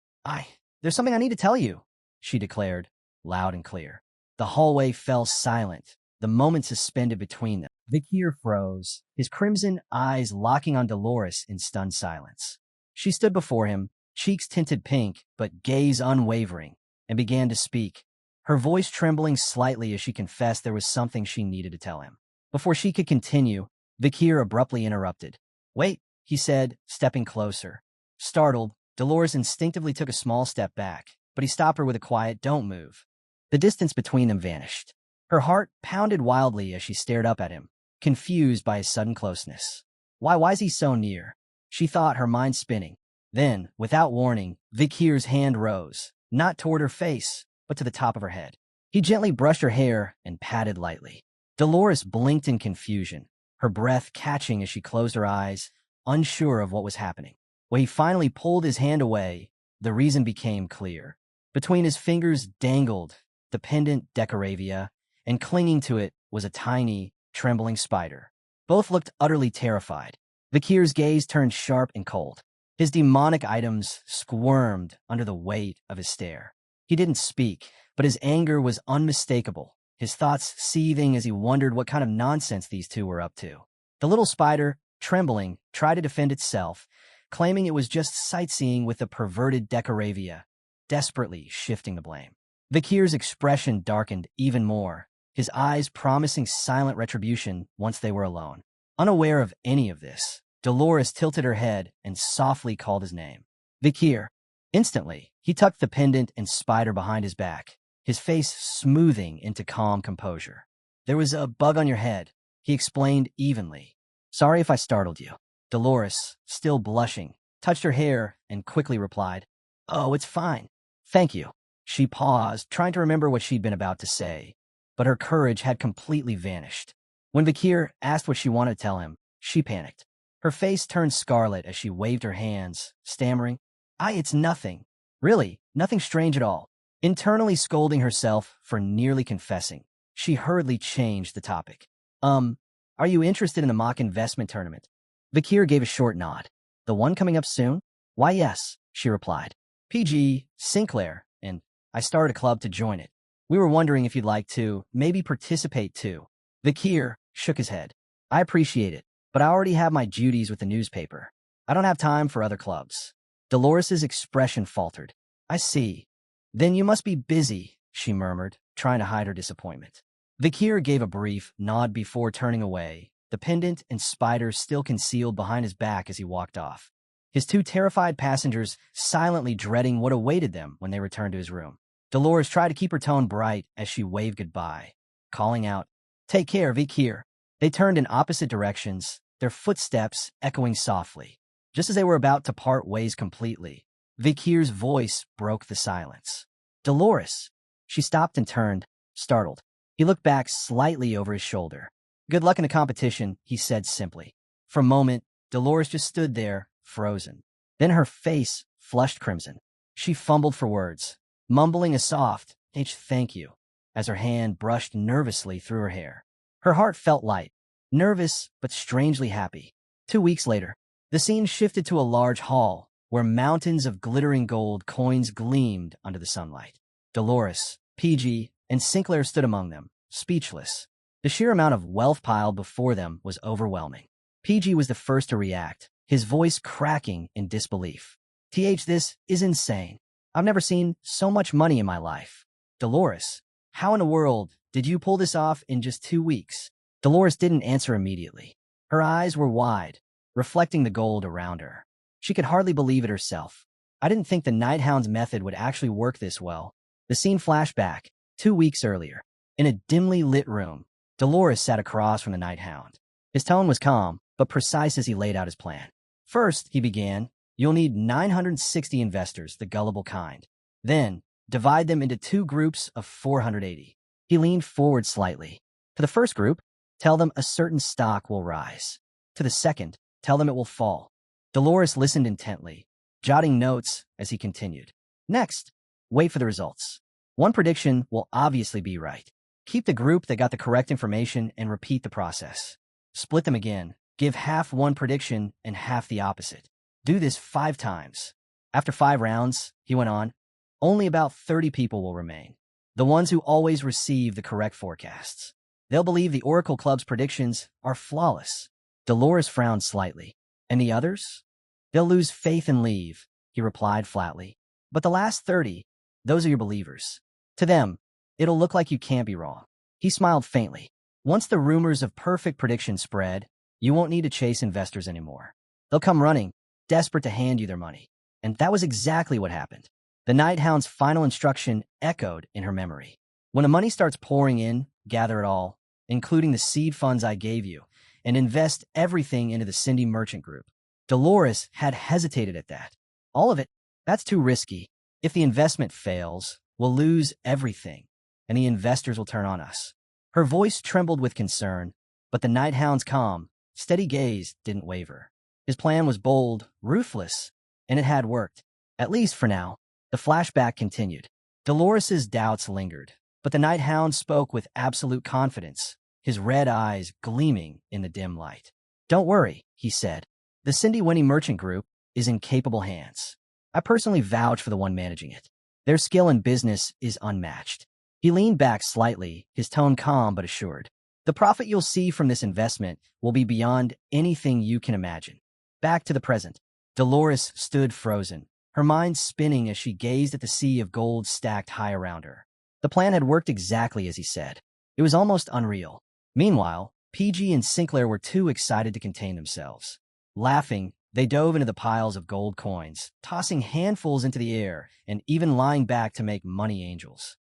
[SPEAKER 1] There's something I need to tell you, she declared, loud and clear. The hallway fell silent, the moment suspended between them. Vakir froze, his crimson eyes locking on Dolores in stunned silence. She stood before him, cheeks tinted pink, but gaze unwavering, and began to speak, her voice trembling slightly as she confessed there was something she needed to tell him. Before she could continue, Vakir abruptly interrupted. Wait, he said, stepping closer. Startled, Dolores instinctively took a small step back, but he stopped her with a quiet, "Don't move." The distance between them vanished. Her heart pounded wildly as she stared up at him, confused by his sudden closeness. Why is he so near? She thought, her mind spinning. Then, without warning, Vakir's hand rose, not toward her face, but to the top of her head. He gently brushed her hair and patted lightly. Dolores blinked in confusion, her breath catching as she closed her eyes, unsure of what was happening. When he finally pulled his hand away, the reason became clear. Between his fingers dangled the pendant Decoravia, and clinging to it was a tiny, trembling spider. Both looked utterly terrified. Vakir's gaze turned sharp and cold. His demonic items squirmed under the weight of his stare. He didn't speak, but his anger was unmistakable, his thoughts seething as he wondered what kind of nonsense these two were up to. The little spider, trembling, tried to defend itself, claiming it was just sightseeing with the perverted Decoravia, desperately shifting the blame. Vakir's expression darkened even more, his eyes promising silent retribution once they were alone. Unaware of any of this, Dolores tilted her head and softly called his name. Vakir. Instantly, he tucked the pendant and spider behind his back, his face smoothing into calm composure. There was a bug on your head, he explained evenly. Sorry if I startled you. Dolores, still blushing, touched her hair and quickly replied, Oh, it's fine. Thank you. She paused, trying to remember what she'd been about to say, but her courage had completely vanished. When Vakir asked what she wanted to tell him, she panicked. Her face turned scarlet as she waved her hands, stammering, It's nothing. Really, nothing strange at all. Internally scolding herself for nearly confessing, she hurriedly changed the topic. Are you interested in the mock investment tournament? Vakir gave a short nod. The one coming up soon? Why, yes, she replied. PG, Sinclair, and I started a club to join it. We were wondering if you'd like to maybe participate too. Vakir shook his head. I appreciate it, but I already have my duties with the newspaper. I don't have time for other clubs. Dolores's expression faltered. I see. Then you must be busy, she murmured, trying to hide her disappointment. Vakir gave a brief nod before turning away, the pendant and spider still concealed behind his back as he walked off. his two terrified passengers silently dreading what awaited them when they returned to his room. Dolores tried to keep her tone bright as she waved goodbye, calling out, "Take care, Vakir." They turned in opposite directions, their footsteps echoing softly. Just as they were about to part ways completely, Vakir's voice broke the silence. "Dolores." She stopped and turned, startled. He looked back slightly over his shoulder. "Good luck in the competition," he said simply. For a moment, Dolores just stood there, frozen. Then her face flushed crimson. She fumbled for words, mumbling a soft, "Thank you," as her hand brushed nervously through her hair. Her heart felt light, nervous but strangely happy. 2 weeks later, the scene shifted to a large hall where mountains of glittering gold coins gleamed under the sunlight. Dolores, PG, and Sinclair stood among them, speechless. The sheer amount of wealth piled before them was overwhelming. PG was the first to react, his voice cracking in disbelief. This is insane. I've never seen so much money in my life." "Dolores, how in the world did you pull this off in just 2 weeks?" Dolores didn't answer immediately. Her eyes were wide, reflecting the gold around her. She could hardly believe it herself. "I didn't think the Night Hound's method would actually work this well." The scene flashed back, 2 weeks earlier. In a dimly lit room, Dolores sat across from the Night Hound. His tone was calm, but precise as he laid out his plan. "First," he began, "you'll need 960 investors, the gullible kind. Then, divide them into 2 groups of 480. He leaned forward slightly. "To the first group, tell them a certain stock will rise. To the second, tell them it will fall." Dolores listened intently, jotting notes as he continued. "Next, wait for the results. One prediction will obviously be right. Keep the group that got the correct information and repeat the process. Split them again. Give half one prediction and half the opposite. Do this 5 times. After 5 rounds," he went on, "only about 30 people will remain. The ones who always receive the correct forecasts. They'll believe the Oracle Club's predictions are flawless." Dolores frowned slightly. "And the others?" "They'll lose faith and leave," he replied flatly. "But the last 30, those are your believers. To them, it'll look like you can't be wrong." He smiled faintly. "Once the rumors of perfect predictions spread, you won't need to chase investors anymore. They'll come running, desperate to hand you their money." And that was exactly what happened. The Night Hound's final instruction echoed in her memory. "When the money starts pouring in, gather it all, including the seed funds I gave you, and invest everything into the Cindy Merchant Group." Dolores had hesitated at that. "All of it? That's too risky. If the investment fails, we'll lose everything, and the investors will turn on us." Her voice trembled with concern, but the Night Hound's calm, steady gaze didn't waver. His plan was bold, ruthless, and it had worked. At least for now. The flashback continued. Dolores's doubts lingered, but the Night Hound spoke with absolute confidence, his red eyes gleaming in the dim light. "Don't worry," he said. "The Cindy Winnie Merchant Group is in capable hands. I personally vouch for the one managing it. Their skill in business is unmatched." He leaned back slightly, his tone calm but assured. "The profit you'll see from this investment will be beyond anything you can imagine." Back to the present. Dolores stood frozen, her mind spinning as she gazed at the sea of gold stacked high around her. The plan had worked exactly as he said. It was almost unreal. Meanwhile, PG and Sinclair were too excited to contain themselves. Laughing, they dove into the piles of gold coins, tossing handfuls into the air and even lying back to make money angels.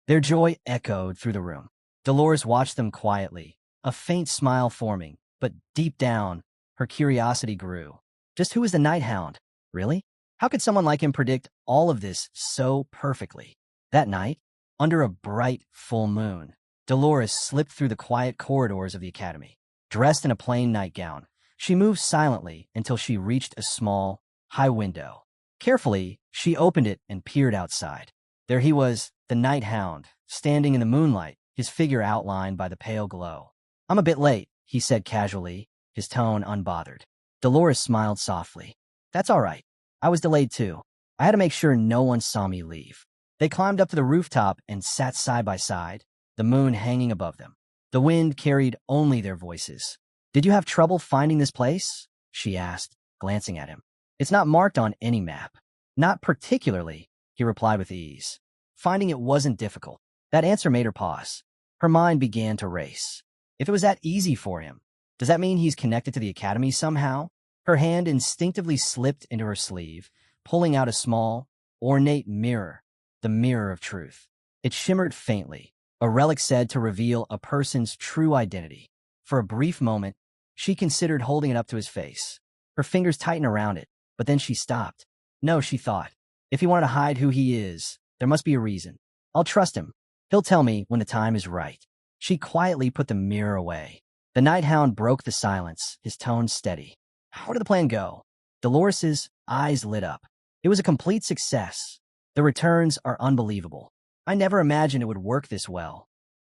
[SPEAKER 1] Their joy echoed through the room. Dolores watched them quietly, a faint smile forming, but deep down, her curiosity grew. Just who is the Night Hound? Really? How could someone like him predict all of this so perfectly? That night, under a bright, full moon, Dolores slipped through the quiet corridors of the academy. Dressed in a plain nightgown, she moved silently until she reached a small, high window. Carefully, she opened it and peered outside. There he was, the Night Hound, standing in the moonlight, his figure outlined by the pale glow. "I'm a bit late," he said casually, his tone unbothered. Dolores smiled softly. "That's all right. I was delayed too. I had to make sure no one saw me leave." They climbed up to the rooftop and sat side by side, the moon hanging above them. The wind carried only their voices. "Did you have trouble finding this place?" she asked, glancing at him. "It's not marked on any map." "Not particularly," he replied with ease. Finding it wasn't difficult. That answer made her pause. Her mind began to race. If it was that easy for him, does that mean he's connected to the academy somehow? Her hand instinctively slipped into her sleeve, pulling out a small, ornate mirror, the mirror of truth. It shimmered faintly, a relic said to reveal a person's true identity. For a brief moment, she considered holding it up to his face. Her fingers tightened around it, but then she stopped. No, she thought. If he wanted to hide who he is, there must be a reason. I'll trust him. He'll tell me when the time is right. She quietly put the mirror away. The Night Hound broke the silence, his tone steady. How did the plan go? Dolores's eyes lit up. It was a complete success. The returns are unbelievable. I never imagined it would work this well.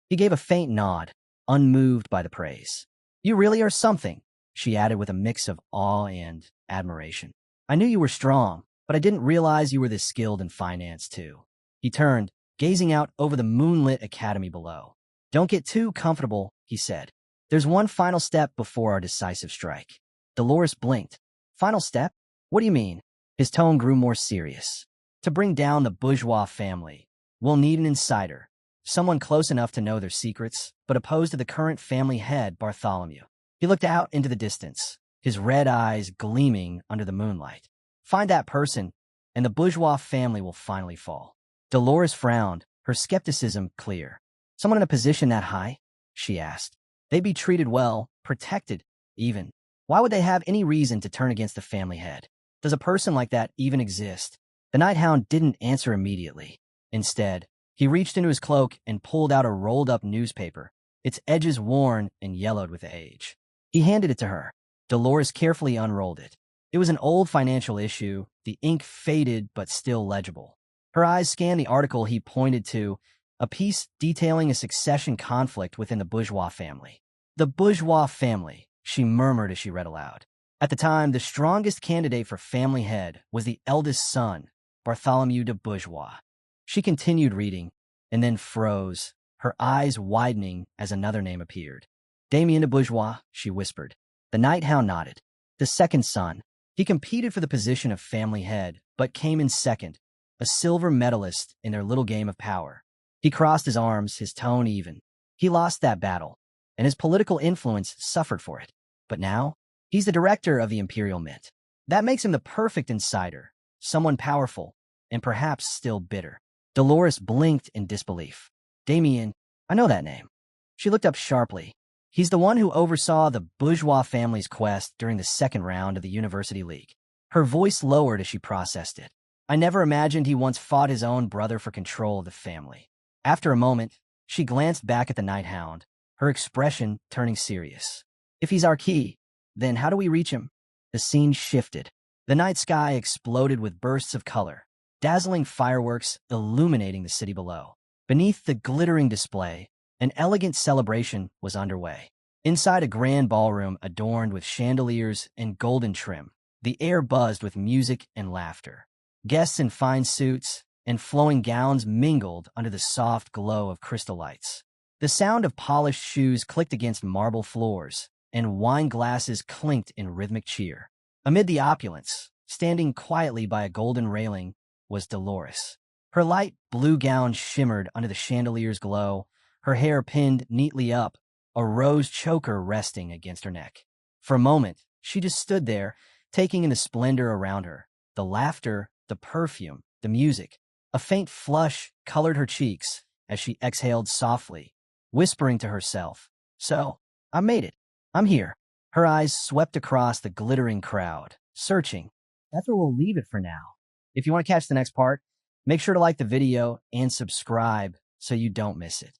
[SPEAKER 1] He gave a faint nod, unmoved by the praise. You really are something, she added with a mix of awe and admiration. I knew you were strong, but I didn't realize you were this skilled in finance, too. He turned, gazing out over the moonlit academy below. Don't get too comfortable, he said. There's one final step before our decisive strike. Dolores blinked. Final step? What do you mean? His tone grew more serious. To bring down the bourgeois family, we'll need an insider, someone close enough to know their secrets, but opposed to the current family head, Bartholomew. He looked out into the distance, his red eyes gleaming under the moonlight. Find that person, and the bourgeois family will finally fall. Dolores frowned, her skepticism clear. Someone in a position that high? She asked. They'd be treated well, protected, even. Why would they have any reason to turn against the family head? Does a person like that even exist? The Night Hound didn't answer immediately. Instead, he reached into his cloak and pulled out a rolled-up newspaper, its edges worn and yellowed with age. He handed it to her. Dolores carefully unrolled it. It was an old financial issue, the ink faded but still legible. Her eyes scanned the article he pointed to, a piece detailing a succession conflict within the bourgeois family. The bourgeois family, she murmured as she read aloud. At the time, the strongest candidate for family head was the eldest son, Bartholomew de Bourgeois. She continued reading, and then froze, her eyes widening as another name appeared. Damien de Bourgeois, she whispered. The Night Hound nodded. The second son. He competed for the position of family head, but came in second, a silver medalist in their little game of power. He crossed his arms, his tone even. He lost that battle, and his political influence suffered for it. But now, he's the director of the Imperial Mint. That makes him the perfect insider, someone powerful, and perhaps still bitter. Dolores blinked in disbelief. Damien, I know that name. She looked up sharply. He's the one who oversaw the bourgeois family's quest during the second round of the University League. Her voice lowered as she processed it. I never imagined he once fought his own brother for control of the family. After a moment, she glanced back at the Night Hound, her expression turning serious. If he's our key, then how do we reach him? The scene shifted. The night sky exploded with bursts of color, dazzling fireworks illuminating the city below. Beneath the glittering display, an elegant celebration was underway. Inside a grand ballroom adorned with chandeliers and golden trim, the air buzzed with music and laughter. Guests in fine suits and flowing gowns mingled under the soft glow of crystal lights. The sound of polished shoes clicked against marble floors, and wine glasses clinked in rhythmic cheer. Amid the opulence, standing quietly by a golden railing, was Dolores. Her light blue gown shimmered under the chandelier's glow, her hair pinned neatly up, a rose choker resting against her neck. For a moment, she just stood there, taking in the splendor around her, the laughter, the perfume, the music. A faint flush colored her cheeks as she exhaled softly, whispering to herself, So, I made it. I'm here. Her eyes swept across the glittering crowd, searching. That's where we'll leave it for now. If you want to catch the next part, make sure to like the video and subscribe so you don't miss it.